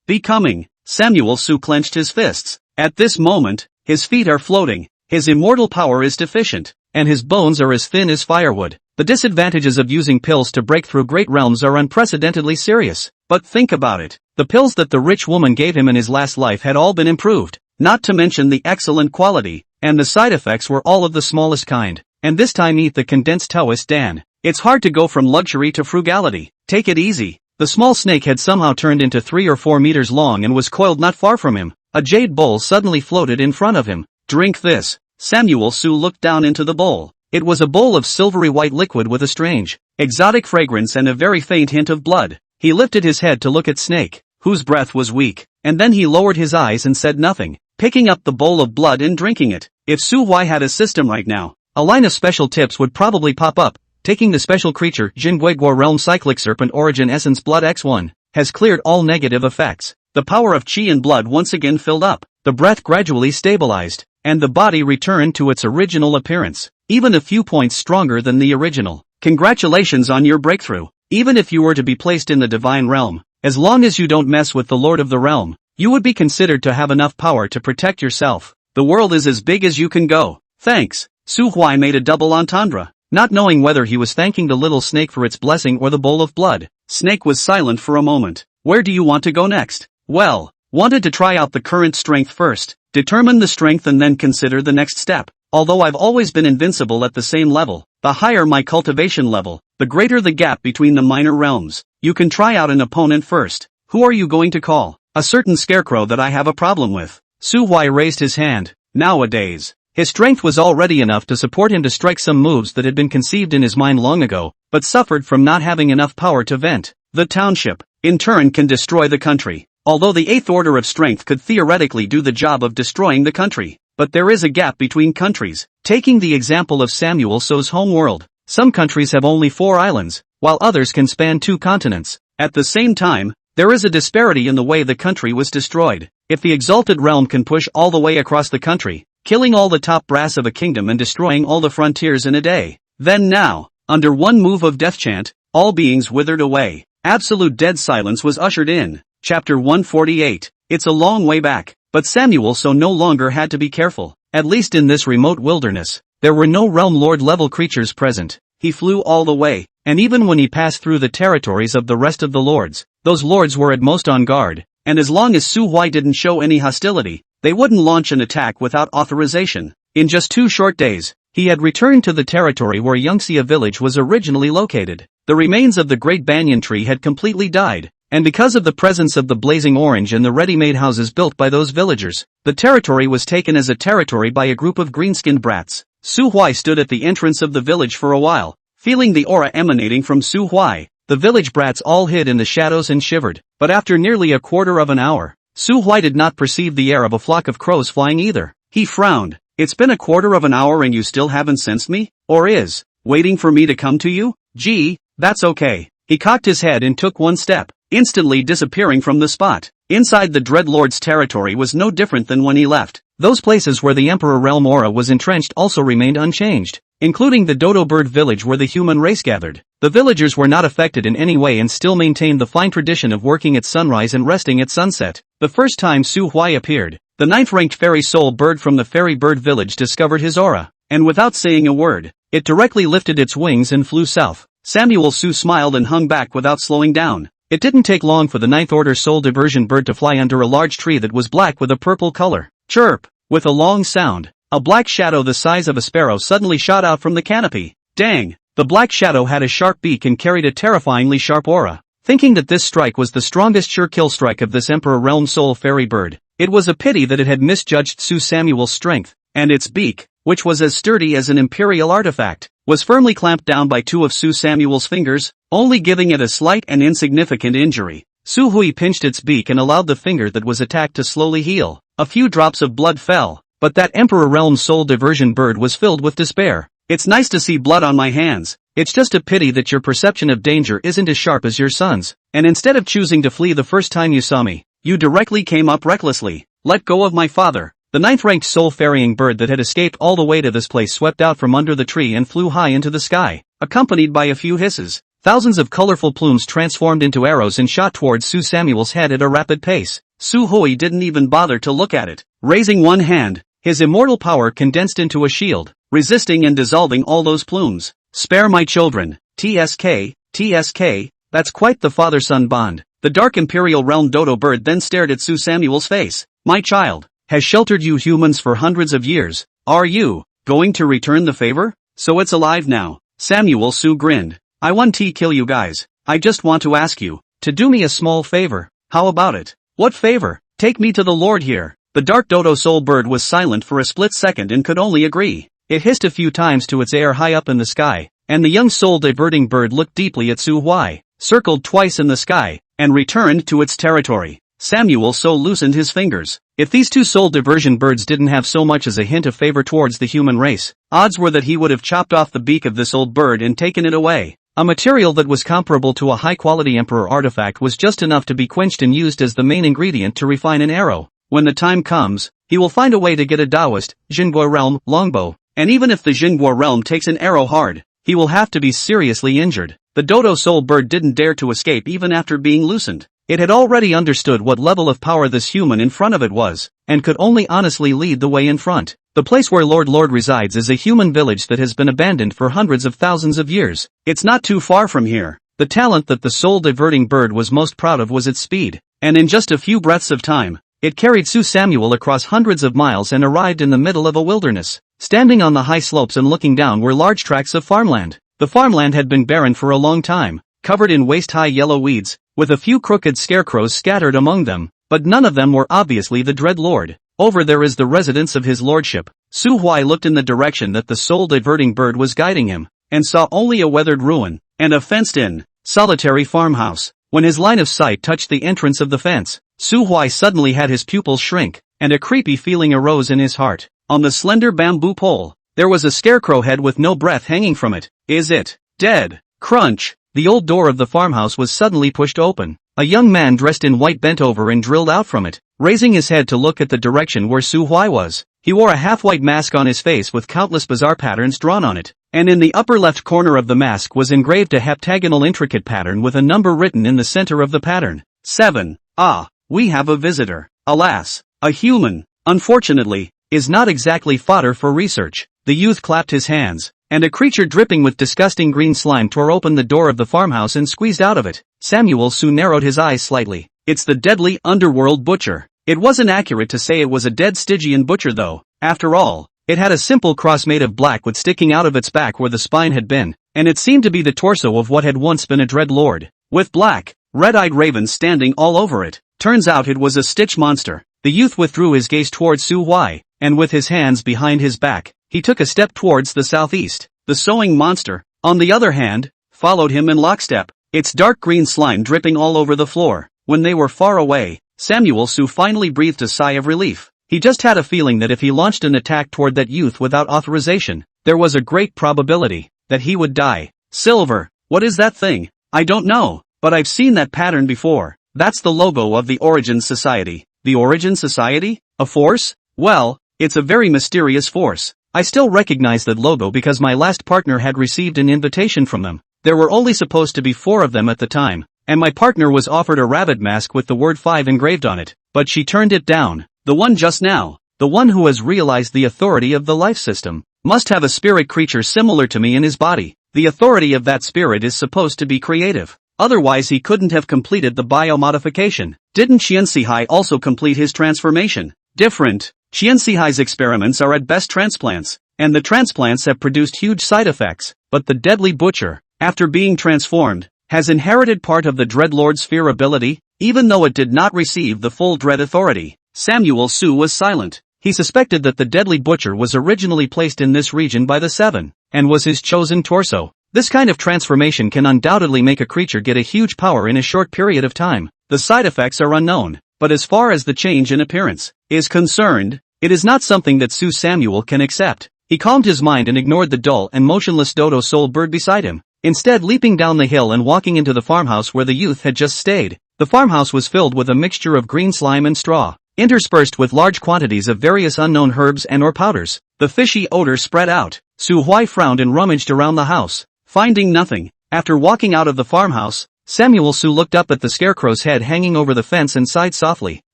Becoming. Samuel Su clenched his fists. At this moment, his feet are floating, his immortal power is deficient, and his bones are as thin as firewood. The disadvantages of using pills to break through great realms are unprecedentedly serious. But think about it. The pills that the rich woman gave him in his last life had all been improved, not to mention the excellent quality, and the side effects were all of the smallest kind. And this time eat the condensed Taoist Dan. It's hard to go from luxury to frugality. Take it easy. The small snake had somehow turned into 3 or 4 meters long and was coiled not far from him. A jade bowl suddenly floated in front of him. Drink this. Samuel Su looked down into the bowl. It was a bowl of silvery white liquid with a strange, exotic fragrance and a very faint hint of blood. He lifted his head to look at Snake, whose breath was weak, and then he lowered his eyes and said nothing, picking up the bowl of blood and drinking it. If Su Hui had a system right now, a line of special tips would probably pop up. Taking the special creature Jinguiguo Realm Cyclic Serpent Origin Essence Blood X1 has cleared all negative effects. The power of qi and blood once again filled up, the breath gradually stabilized, and the body returned to its original appearance, even a few points stronger than the original. Congratulations on your breakthrough. Even if you were to be placed in the divine realm, as long as you don't mess with the lord of the realm, you would be considered to have enough power to protect yourself. The world is as big as you can go. Thanks. Su Huai made a double entendre, not knowing whether he was thanking the little snake for its blessing or the bowl of blood. Snake was silent for a moment. Where do you want to go next? Well, wanted to try out the current strength first, determine the strength and then consider the next step. Although I've always been invincible at the same level, the higher my cultivation level, the greater the gap between the minor realms. You can try out an opponent first. Who are you going to call? A certain scarecrow that I have a problem with. Su Huai raised his hand. Nowadays, his strength was already enough to support him to strike some moves that had been conceived in his mind long ago, but suffered from not having enough power to vent. The township, in turn, can destroy the country. Although the 8th order of strength could theoretically do the job of destroying the country. But there is a gap between countries. Taking the example of Samuel So's home world, some countries have only 4 islands, while others can span 2 continents. At the same time, there is a disparity in the way the country was destroyed. If the exalted realm can push all the way across the country, killing all the top brass of a kingdom and destroying all the frontiers in a day, then now, under one move of death chant, all beings withered away. Absolute dead silence was ushered in. Chapter 148. It's a long way back. But Samuel So no longer had to be careful. At least in this remote wilderness, there were no realm lord level creatures present. He flew all the way, and even when he passed through the territories of the rest of the lords, those lords were at most on guard, and as long as Su Huai didn't show any hostility, they wouldn't launch an attack without authorization. In just 2 short days, he had returned to the territory where Yangxia village was originally located. The remains of the great banyan tree had completely died. And because of the presence of the blazing orange and the ready-made houses built by those villagers, the territory was taken as a territory by a group of green-skinned brats. Su Huai stood at the entrance of the village for a while, feeling the aura emanating from Su Huai. The village brats all hid in the shadows and shivered, but after nearly a quarter of an hour, Su Huai did not perceive the air of a flock of crows flying either. He frowned. It's been a quarter of an hour and you still haven't sensed me? Or is waiting for me to come to you? Gee, that's okay. He cocked his head and took one step, instantly disappearing from the spot. Inside the Dreadlord's territory was no different than when he left. Those places where the Emperor realm aura was entrenched also remained unchanged, including the Dodo bird village where the human race gathered. The villagers were not affected in any way and still maintained the fine tradition of working at sunrise and resting at sunset. The first time Su Huai appeared, the 9th-ranked fairy soul bird from the fairy bird village discovered his aura, and without saying a word, it directly lifted its wings and flew south. Samuel Su smiled and hung back without slowing down. It didn't take long for the 9th order soul diversion bird to fly under a large tree that was black with a purple color. Chirp! With a long sound, a black shadow the size of a sparrow suddenly shot out from the canopy. Dang! The black shadow had a sharp beak and carried a terrifyingly sharp aura. Thinking that this strike was the strongest sure kill strike of this Emperor realm soul fairy bird, it was a pity that it had misjudged Su Samuel's strength, and its beak, which was as sturdy as an imperial artifact, was firmly clamped down by 2 of Su Samuel's fingers, only giving it a slight and insignificant injury. Su Hui pinched its beak and allowed the finger that was attacked to slowly heal. A few drops of blood fell, but that Emperor realm soul diversion bird was filled with despair. It's nice to see blood on my hands. It's just a pity that your perception of danger isn't as sharp as your son's, and instead of choosing to flee the first time you saw me, you directly came up recklessly. Let go of my father. The 9th-ranked soul-ferrying bird that had escaped all the way to this place swept out from under the tree and flew high into the sky, accompanied by a few hisses. Thousands of colorful plumes transformed into arrows and shot towards Su Samuel's head at a rapid pace. Su Hui didn't even bother to look at it. Raising one hand, his immortal power condensed into a shield, resisting and dissolving all those plumes. Spare my children. TSK, TSK, that's quite the father-son bond. The dark imperial realm dodo bird then stared at Su Samuel's face. My child has sheltered you humans for hundreds of years. Are you going to return the favor? So it's alive now. Samuel Su grinned. I want to kill you guys. I just want to ask you to do me a small favor. How about it? What favor? Take me to the Lord here. The dark dodo soul bird was silent for a split second and could only agree. It hissed a few times to its air high up in the sky, and the young soul diverting bird looked deeply at Su Huai, circled twice in the sky, and returned to its territory. Samuel So loosened his fingers. If these 2 soul diversion birds didn't have so much as a hint of favor towards the human race, odds were that he would have chopped off the beak of this old bird and taken it away. A material that was comparable to a high-quality emperor artifact was just enough to be quenched and used as the main ingredient to refine an arrow. When the time comes, he will find a way to get a Taoist, Jingguo realm, longbow, and even if the Jingguo realm takes an arrow hard, he will have to be seriously injured. The dodo soul bird didn't dare to escape even after being loosened. It had already understood what level of power this human in front of it was, and could only honestly lead the way in front. The place where Lord resides is a human village that has been abandoned for hundreds of thousands of years. It's not too far from here. The talent that the soul-diverting bird was most proud of was its speed, and in just a few breaths of time, it carried Su Samuel across hundreds of miles and arrived in the middle of a wilderness. Standing on the high slopes and looking down were large tracts of farmland. The farmland had been barren for a long time, covered in waist-high yellow weeds, with a few crooked scarecrows scattered among them, but none of them were obviously the Dread Lord. Over there is the residence of his lordship. Su Huai looked in the direction that the soul-diverting bird was guiding him, and saw only a weathered ruin, and a fenced-in, solitary farmhouse. When his line of sight touched the entrance of the fence, Su Huai suddenly had his pupils shrink, and a creepy feeling arose in his heart. On the slender bamboo pole, there was a scarecrow head with no breath hanging from it. Is it dead? Crunch! The old door of the farmhouse was suddenly pushed open. A young man dressed in white bent over and drilled out from it, raising his head to look at the direction where Su Huai was. He wore a half-white mask on his face with countless bizarre patterns drawn on it, and in the upper left corner of the mask was engraved a heptagonal intricate pattern with a number written in the center of the pattern. 7. Ah, we have a visitor. Alas, a human, unfortunately, is not exactly fodder for research. The youth clapped his hands, and a creature dripping with disgusting green slime tore open the door of the farmhouse and squeezed out of it. Samuel soon narrowed his eyes slightly. It's the deadly underworld butcher. It wasn't accurate to say it was a dead Stygian butcher though. After all, it had a simple cross made of black wood sticking out of its back where the spine had been, and it seemed to be the torso of what had once been a Dread Lord, with black, red-eyed ravens standing all over it. Turns out it was a stitch monster. The youth withdrew his gaze towards Su Huai, and with his hands behind his back, he took a step towards the southeast. The sewing monster, on the other hand, followed him in lockstep, its dark green slime dripping all over the floor. When they were far away, Samuel Su finally breathed a sigh of relief. He just had a feeling that if he launched an attack toward that youth without authorization, there was a great probability that he would die. Silver, what is that thing? I don't know, but I've seen that pattern before. That's the logo of the Origin Society. The Origin Society? A force? Well, it's a very mysterious force. I still recognize that logo because my last partner had received an invitation from them. There were only supposed to be 4 of them at the time, and my partner was offered a rabbit mask with the word 5 engraved on it, but she turned it down. The one just now, the one who has realized the authority of the life system, must have a spirit creature similar to me in his body. The authority of that spirit is supposed to be creative. Otherwise he couldn't have completed the biomodification. Didn't Qianxihai also complete his transformation? Different. Qianxihai's experiments are at best transplants, and the transplants have produced huge side effects, but the deadly butcher, after being transformed, has inherited part of the Dread Lord's fear ability, even though it did not receive the full Dread authority. Samuel Su was silent. He suspected that the deadly butcher was originally placed in this region by the 7, and was his chosen torso. This kind of transformation can undoubtedly make a creature get a huge power in a short period of time. The side effects are unknown, but as far as the change in appearance is concerned, it is not something that Su Samuel can accept. He calmed his mind and ignored the dull and motionless dodo soul bird beside him, instead leaping down the hill and walking into the farmhouse where the youth had just stayed. The farmhouse was filled with a mixture of green slime and straw, interspersed with large quantities of various unknown herbs and or powders. The fishy odor spread out. Su Huai frowned and rummaged around the house, finding nothing. After walking out of the farmhouse, Samuel Su looked up at the scarecrow's head hanging over the fence and sighed softly.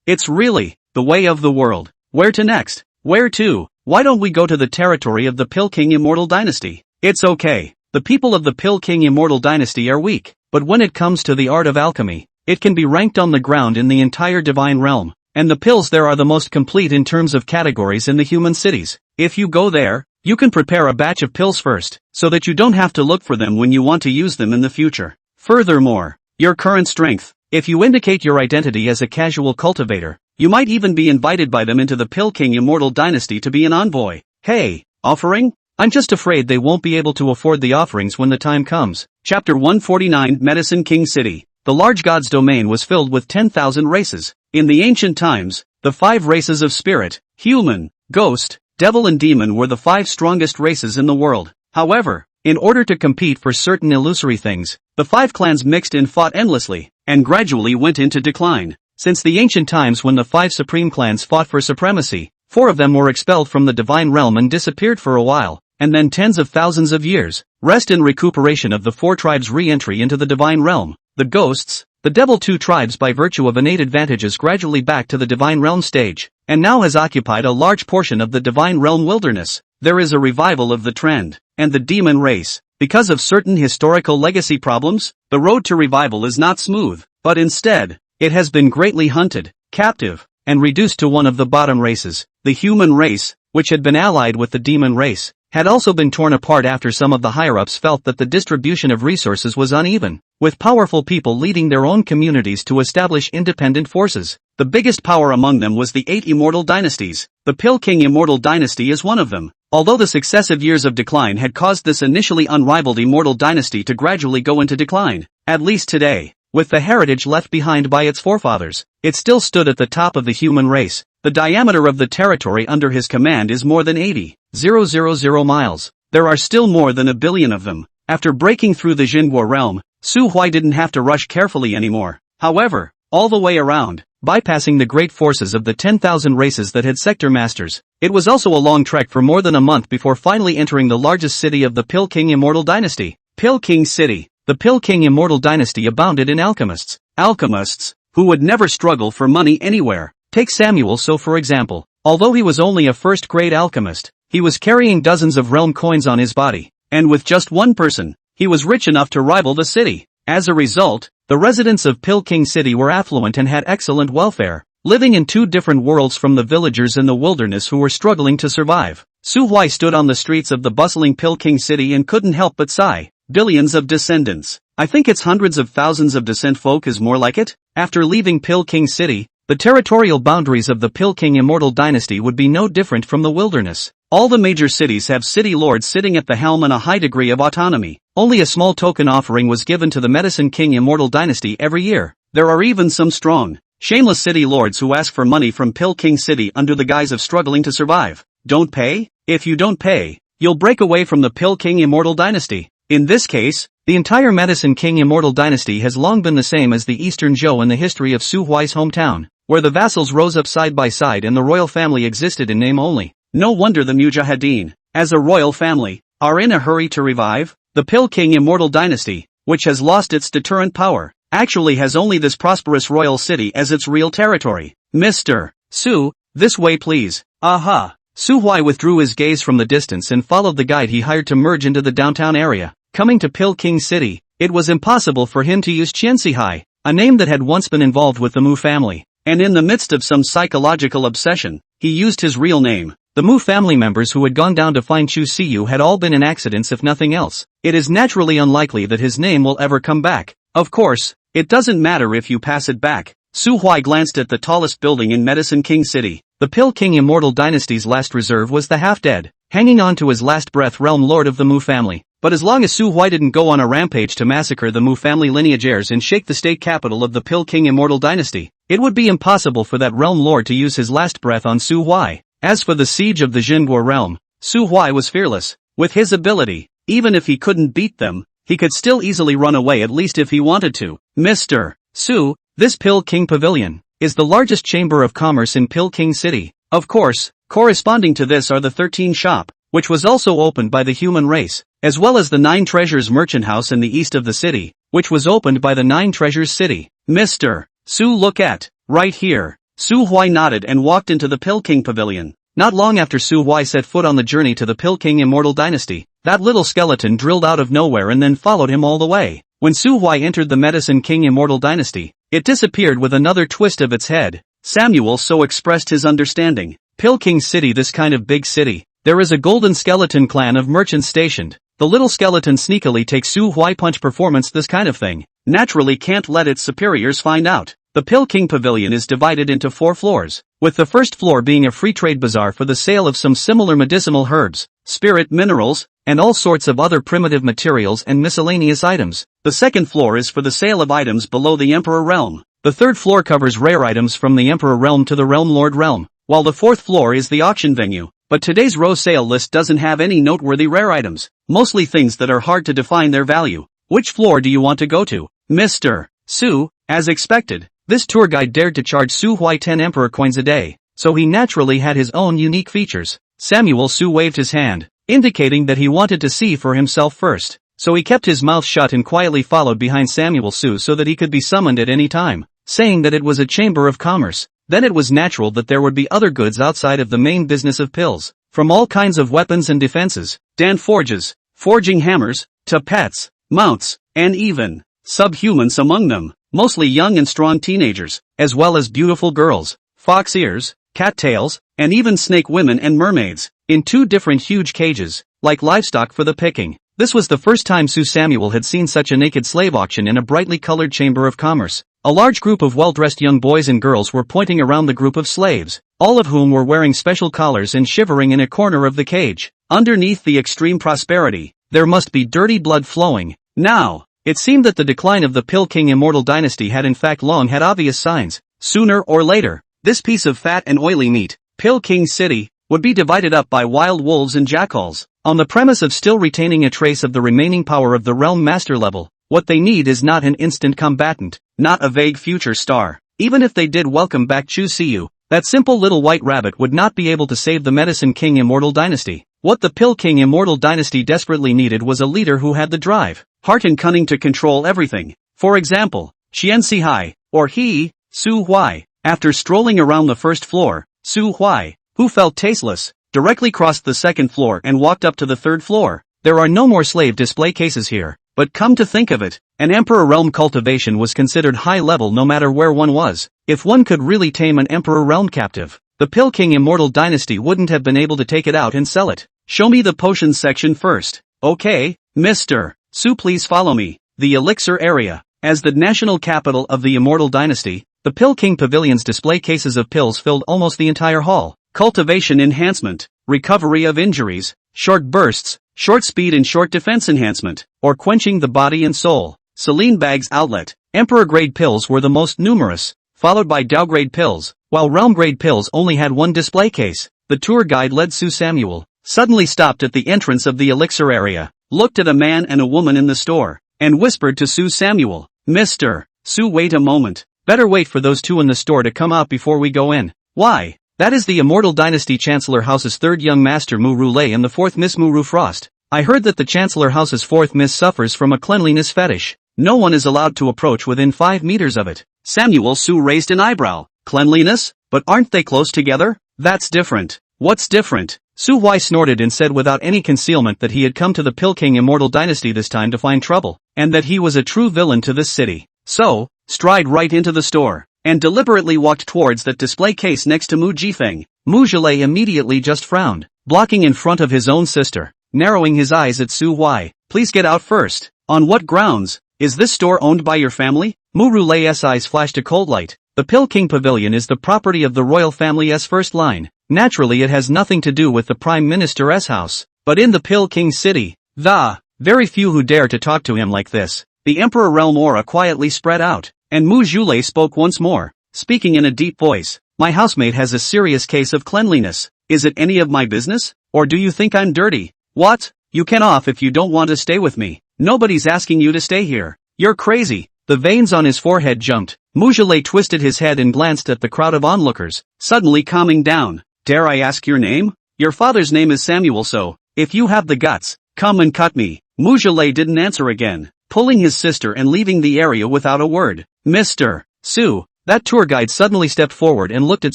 It's really the way of the world. Where to next? Where to? Why don't we go to the territory of the Pill King Immortal Dynasty? It's okay. The people of the Pill King Immortal Dynasty are weak, but when it comes to the art of alchemy, it can be ranked on the ground in the entire divine realm, and the pills there are the most complete in terms of categories in the human cities. If you go there, you can prepare a batch of pills first, so that you don't have to look for them when you want to use them in the future. Furthermore, your current strength. If you indicate your identity as a casual cultivator, you might even be invited by them into the Pill King Immortal Dynasty to be an envoy. Hey, offering? I'm just afraid they won't be able to afford the offerings when the time comes. Chapter 149 Medicine King City. The large god's domain was filled with 10,000 races. In the ancient times, the 5 races of spirit, human, ghost, devil and demon were the 5 strongest races in the world. However, in order to compete for certain illusory things, the 5 clans mixed and fought endlessly, and gradually went into decline. Since the ancient times when the 5 supreme clans fought for supremacy, 4 of them were expelled from the divine realm and disappeared for a while, and then tens of thousands of years, rest and recuperation of the 4 tribes' re-entry into the divine realm. The ghosts, the devil 2 tribes by virtue of innate advantages gradually back to the divine realm stage, and now has occupied a large portion of the divine realm wilderness. There is a revival of the trend, and the demon race. Because of certain historical legacy problems, the road to revival is not smooth, but instead, it has been greatly hunted, captive, and reduced to one of the bottom races. The human race, which had been allied with the demon race, had also been torn apart after some of the higher-ups felt that the distribution of resources was uneven, with powerful people leading their own communities to establish independent forces. The biggest power among them was the 8 immortal dynasties. The Pill King Immortal Dynasty is one of them. Although the successive years of decline had caused this initially unrivaled immortal dynasty to gradually go into decline, at least today, with the heritage left behind by its forefathers, it still stood at the top of the human race. The diameter of the territory under his command is more than 80,000 miles. There are still more than 1 billion of them. After breaking through the Jinguo realm, Su Huai didn't have to rush carefully anymore. However, all the way around, bypassing the great forces of the 10,000 races that had sector masters, it was also a long trek for more than a month before finally entering the largest city of the Pill King Immortal Dynasty, Pill King City. The Pill King Immortal Dynasty abounded in alchemists. Alchemists, who would never struggle for money anywhere. Take Samuel So for example. Although he was only a first-grade alchemist, he was carrying dozens of realm coins on his body, and with just one person, he was rich enough to rival the city. As a result, the residents of Pill King City were affluent and had excellent welfare, living in 2 different worlds from the villagers in the wilderness who were struggling to survive. Su Huai stood on the streets of the bustling Pill King City and couldn't help but sigh. Billions of descendants. I think it's hundreds of thousands of descent folk is more like it. After leaving Pill King City, the territorial boundaries of the Pill King Immortal Dynasty would be no different from the wilderness. All the major cities have city lords sitting at the helm and a high degree of autonomy. Only a small token offering was given to the Medicine King Immortal Dynasty every year. There are even some strong, shameless city lords who ask for money from Pill King City under the guise of struggling to survive. Don't pay? If you don't pay, you'll break away from the Pill King Immortal Dynasty. In this case, the entire Medicine King Immortal Dynasty has long been the same as the Eastern Zhou in the history of Su Huai's hometown, where the vassals rose up side by side and the royal family existed in name only. No wonder the Mujahideen, as a royal family, are in a hurry to revive. The Pill King Immortal Dynasty, which has lost its deterrent power, actually has only this prosperous royal city as its real territory. Mr. Su, this way please. Aha. Su Huai withdrew his gaze from the distance and followed the guide he hired to merge into the downtown area. Coming to Pill King City, it was impossible for him to use Qiansihai, a name that had once been involved with the Mu family, and in the midst of some psychological obsession, he used his real name. The Mu family members who had gone down to find Chu Siyu had all been in accidents if nothing else. It is naturally unlikely that his name will ever come back. Of course, it doesn't matter if you pass it back. Su Huai glanced at the tallest building in Medicine King City. The Pill King Immortal Dynasty's last reserve was the half-dead, hanging on to his last breath realm lord of the Mu family. But as long as Su Huai didn't go on a rampage to massacre the Mu family lineage heirs and shake the state capital of the Pill King Immortal Dynasty, it would be impossible for that realm lord to use his last breath on Su Huai. As for the siege of the Jinguo realm, Su Huai was fearless. With his ability, even if he couldn't beat them, he could still easily run away at least if he wanted to. Mr. Su, this Pill King Pavilion is the largest chamber of commerce in Pill King City. Of course, corresponding to this are the 13 shop, which was also opened by the human race, as well as the 9 Treasures Merchant House in the east of the city, which was opened by the 9 Treasures City. Mr. Su, look at, right here. Su Huai nodded and walked into the Pill King Pavilion. Not long after Su Huai set foot on the journey to the Pill King Immortal Dynasty, that little skeleton drilled out of nowhere and then followed him all the way. When Su Huai entered the Medicine King Immortal Dynasty, it disappeared with another twist of its head. Samuel So expressed his understanding. Pill King City, this kind of big city. There is a golden skeleton clan of merchants stationed. The little skeleton sneakily takes Su Huai punch performance, this kind of thing. Naturally can't let its superiors find out. The Pill King Pavilion is divided into 4 floors, with the first floor being a free trade bazaar for the sale of some similar medicinal herbs, spirit minerals, and all sorts of other primitive materials and miscellaneous items. The second floor is for the sale of items below the Emperor realm. The third floor covers rare items from the Emperor realm to the Realm Lord realm, while the fourth floor is the auction venue. But today's row sale list doesn't have any noteworthy rare items, mostly things that are hard to define their value. Which floor do you want to go to? Mr. Su, as expected, this tour guide dared to charge Su Huai 10 Emperor coins a day, so he naturally had his own unique features. Samuel Su waved his hand. indicating that he wanted to see for himself first. So he kept his mouth shut and quietly followed behind Samuel Su so that he could be summoned at any time, saying that it was a chamber of commerce. Then it was natural that there would be other goods outside of the main business of pills, from all kinds of weapons and defenses, forges, forging hammers, to pets, mounts, and even subhumans among them, mostly young and strong teenagers, as well as beautiful girls, fox ears, cattails, and even snake women and mermaids, in 2 different huge cages, like livestock for the picking. This was the first time Su Samuel had seen such a naked slave auction in a brightly colored chamber of commerce. A large group of well-dressed young boys and girls were pointing around the group of slaves, all of whom were wearing special collars and shivering in a corner of the cage. Underneath the extreme prosperity, there must be dirty blood flowing. Now, it seemed that the decline of the Pill King immortal dynasty had in fact long had obvious signs. Sooner or later, this piece of fat and oily meat, Pill King City, would be divided up by wild wolves and jackals, on the premise of still retaining a trace of the remaining power of the realm master level. What they need is not an instant combatant, not a vague future star. Even if they did welcome back Chu Siyu, that simple little white rabbit would not be able to save the Medicine King immortal dynasty. What the Pill King immortal dynasty desperately needed was a leader who had the drive, heart and cunning to control everything. For example, Xian Sihai, or he, Su Huai. After strolling around the first floor, Su Huai, who felt tasteless, directly crossed the second floor and walked up to the third floor. There are no more slave display cases here. But come to think of it, an Emperor Realm cultivation was considered high level no matter where one was. If one could really tame an Emperor Realm captive, the Pill King immortal dynasty wouldn't have been able to take it out and sell it. Show me the potions section first. Okay, Mr. Su, please follow me. The elixir area. As the national capital of the immortal dynasty, the Pill King Pavilion's display cases of pills filled almost the entire hall. Cultivation enhancement, recovery of injuries, short bursts, short speed and short defense enhancement, or quenching the body and soul. Celine Bag's outlet. Emperor-grade pills were the most numerous, followed by Dao-grade pills, while realm-grade pills only had 1 display case. The tour guide led Su Samuel, suddenly stopped at the entrance of the elixir area, looked at a man and a woman in the store, and whispered to Su Samuel, Mr. Su, wait a moment. Better wait for those 2 in the store to come out before we go in. Why? That is the Immortal Dynasty Chancellor House's 3rd young master Mu Rulei and the 4th Miss Mu Ru Frost. I heard that the Chancellor House's 4th Miss suffers from a cleanliness fetish. No one is allowed to approach within 5 meters of it. Samuel Su raised an eyebrow. Cleanliness? But aren't they close together? That's different. What's different? Su Huai snorted and said without any concealment that he had come to the Pill King Immortal Dynasty this time to find trouble, and that he was a true villain to this city. So, stride right into the store, and deliberately walked towards that display case next to Mu Jifeng. Mu Zhilei immediately just frowned, blocking in front of his own sister, narrowing his eyes at Su Huai. Please get out first. On what grounds? Is this store owned by your family? Mu Rulei's eyes flashed a cold light. The Pill King Pavilion is the property of the royal family's first line. Naturally it has nothing to do with the Prime Minister's house. But in the Pill King city, very few who dare to talk to him like this. The Emperor Realm aura quietly spread out, and Mu Zhulei spoke once more, speaking in a deep voice. My housemate has a serious case of cleanliness. Is it any of my business? Or do you think I'm dirty? What? You can off if you don't want to stay with me. Nobody's asking you to stay here. You're crazy. The veins on his forehead jumped. Mu Zhulei twisted his head and glanced at the crowd of onlookers, suddenly calming down. Dare I ask your name? Your father's name is Samuel, so, if you have the guts, come and cut me. Mu Zhulei didn't answer again, pulling his sister and leaving the area without a word. Mr. Su. That tour guide suddenly stepped forward and looked at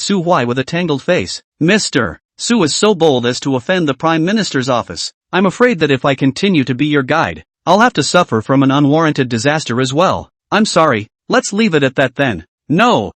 Su Huai with a tangled face. Mr. Su is so bold as to offend the Prime Minister's office. I'm afraid that if I continue to be your guide, I'll have to suffer from an unwarranted disaster as well. I'm sorry, let's leave it at that then. No,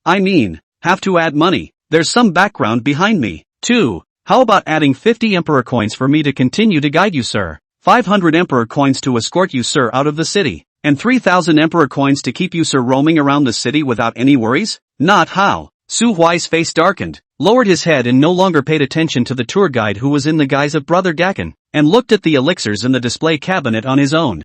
I mean, have to add money. There's some background behind me, too. How about adding 50 Emperor coins for me to continue to guide you, sir? 500 Emperor coins to escort you, sir, out of the city. And 3,000 Emperor coins to keep you, sir, roaming around the city without any worries? Not how. Su Huai's face darkened, lowered his head and no longer paid attention to the tour guide who was in the guise of Brother Gakken, and looked at the elixirs in the display cabinet on his own.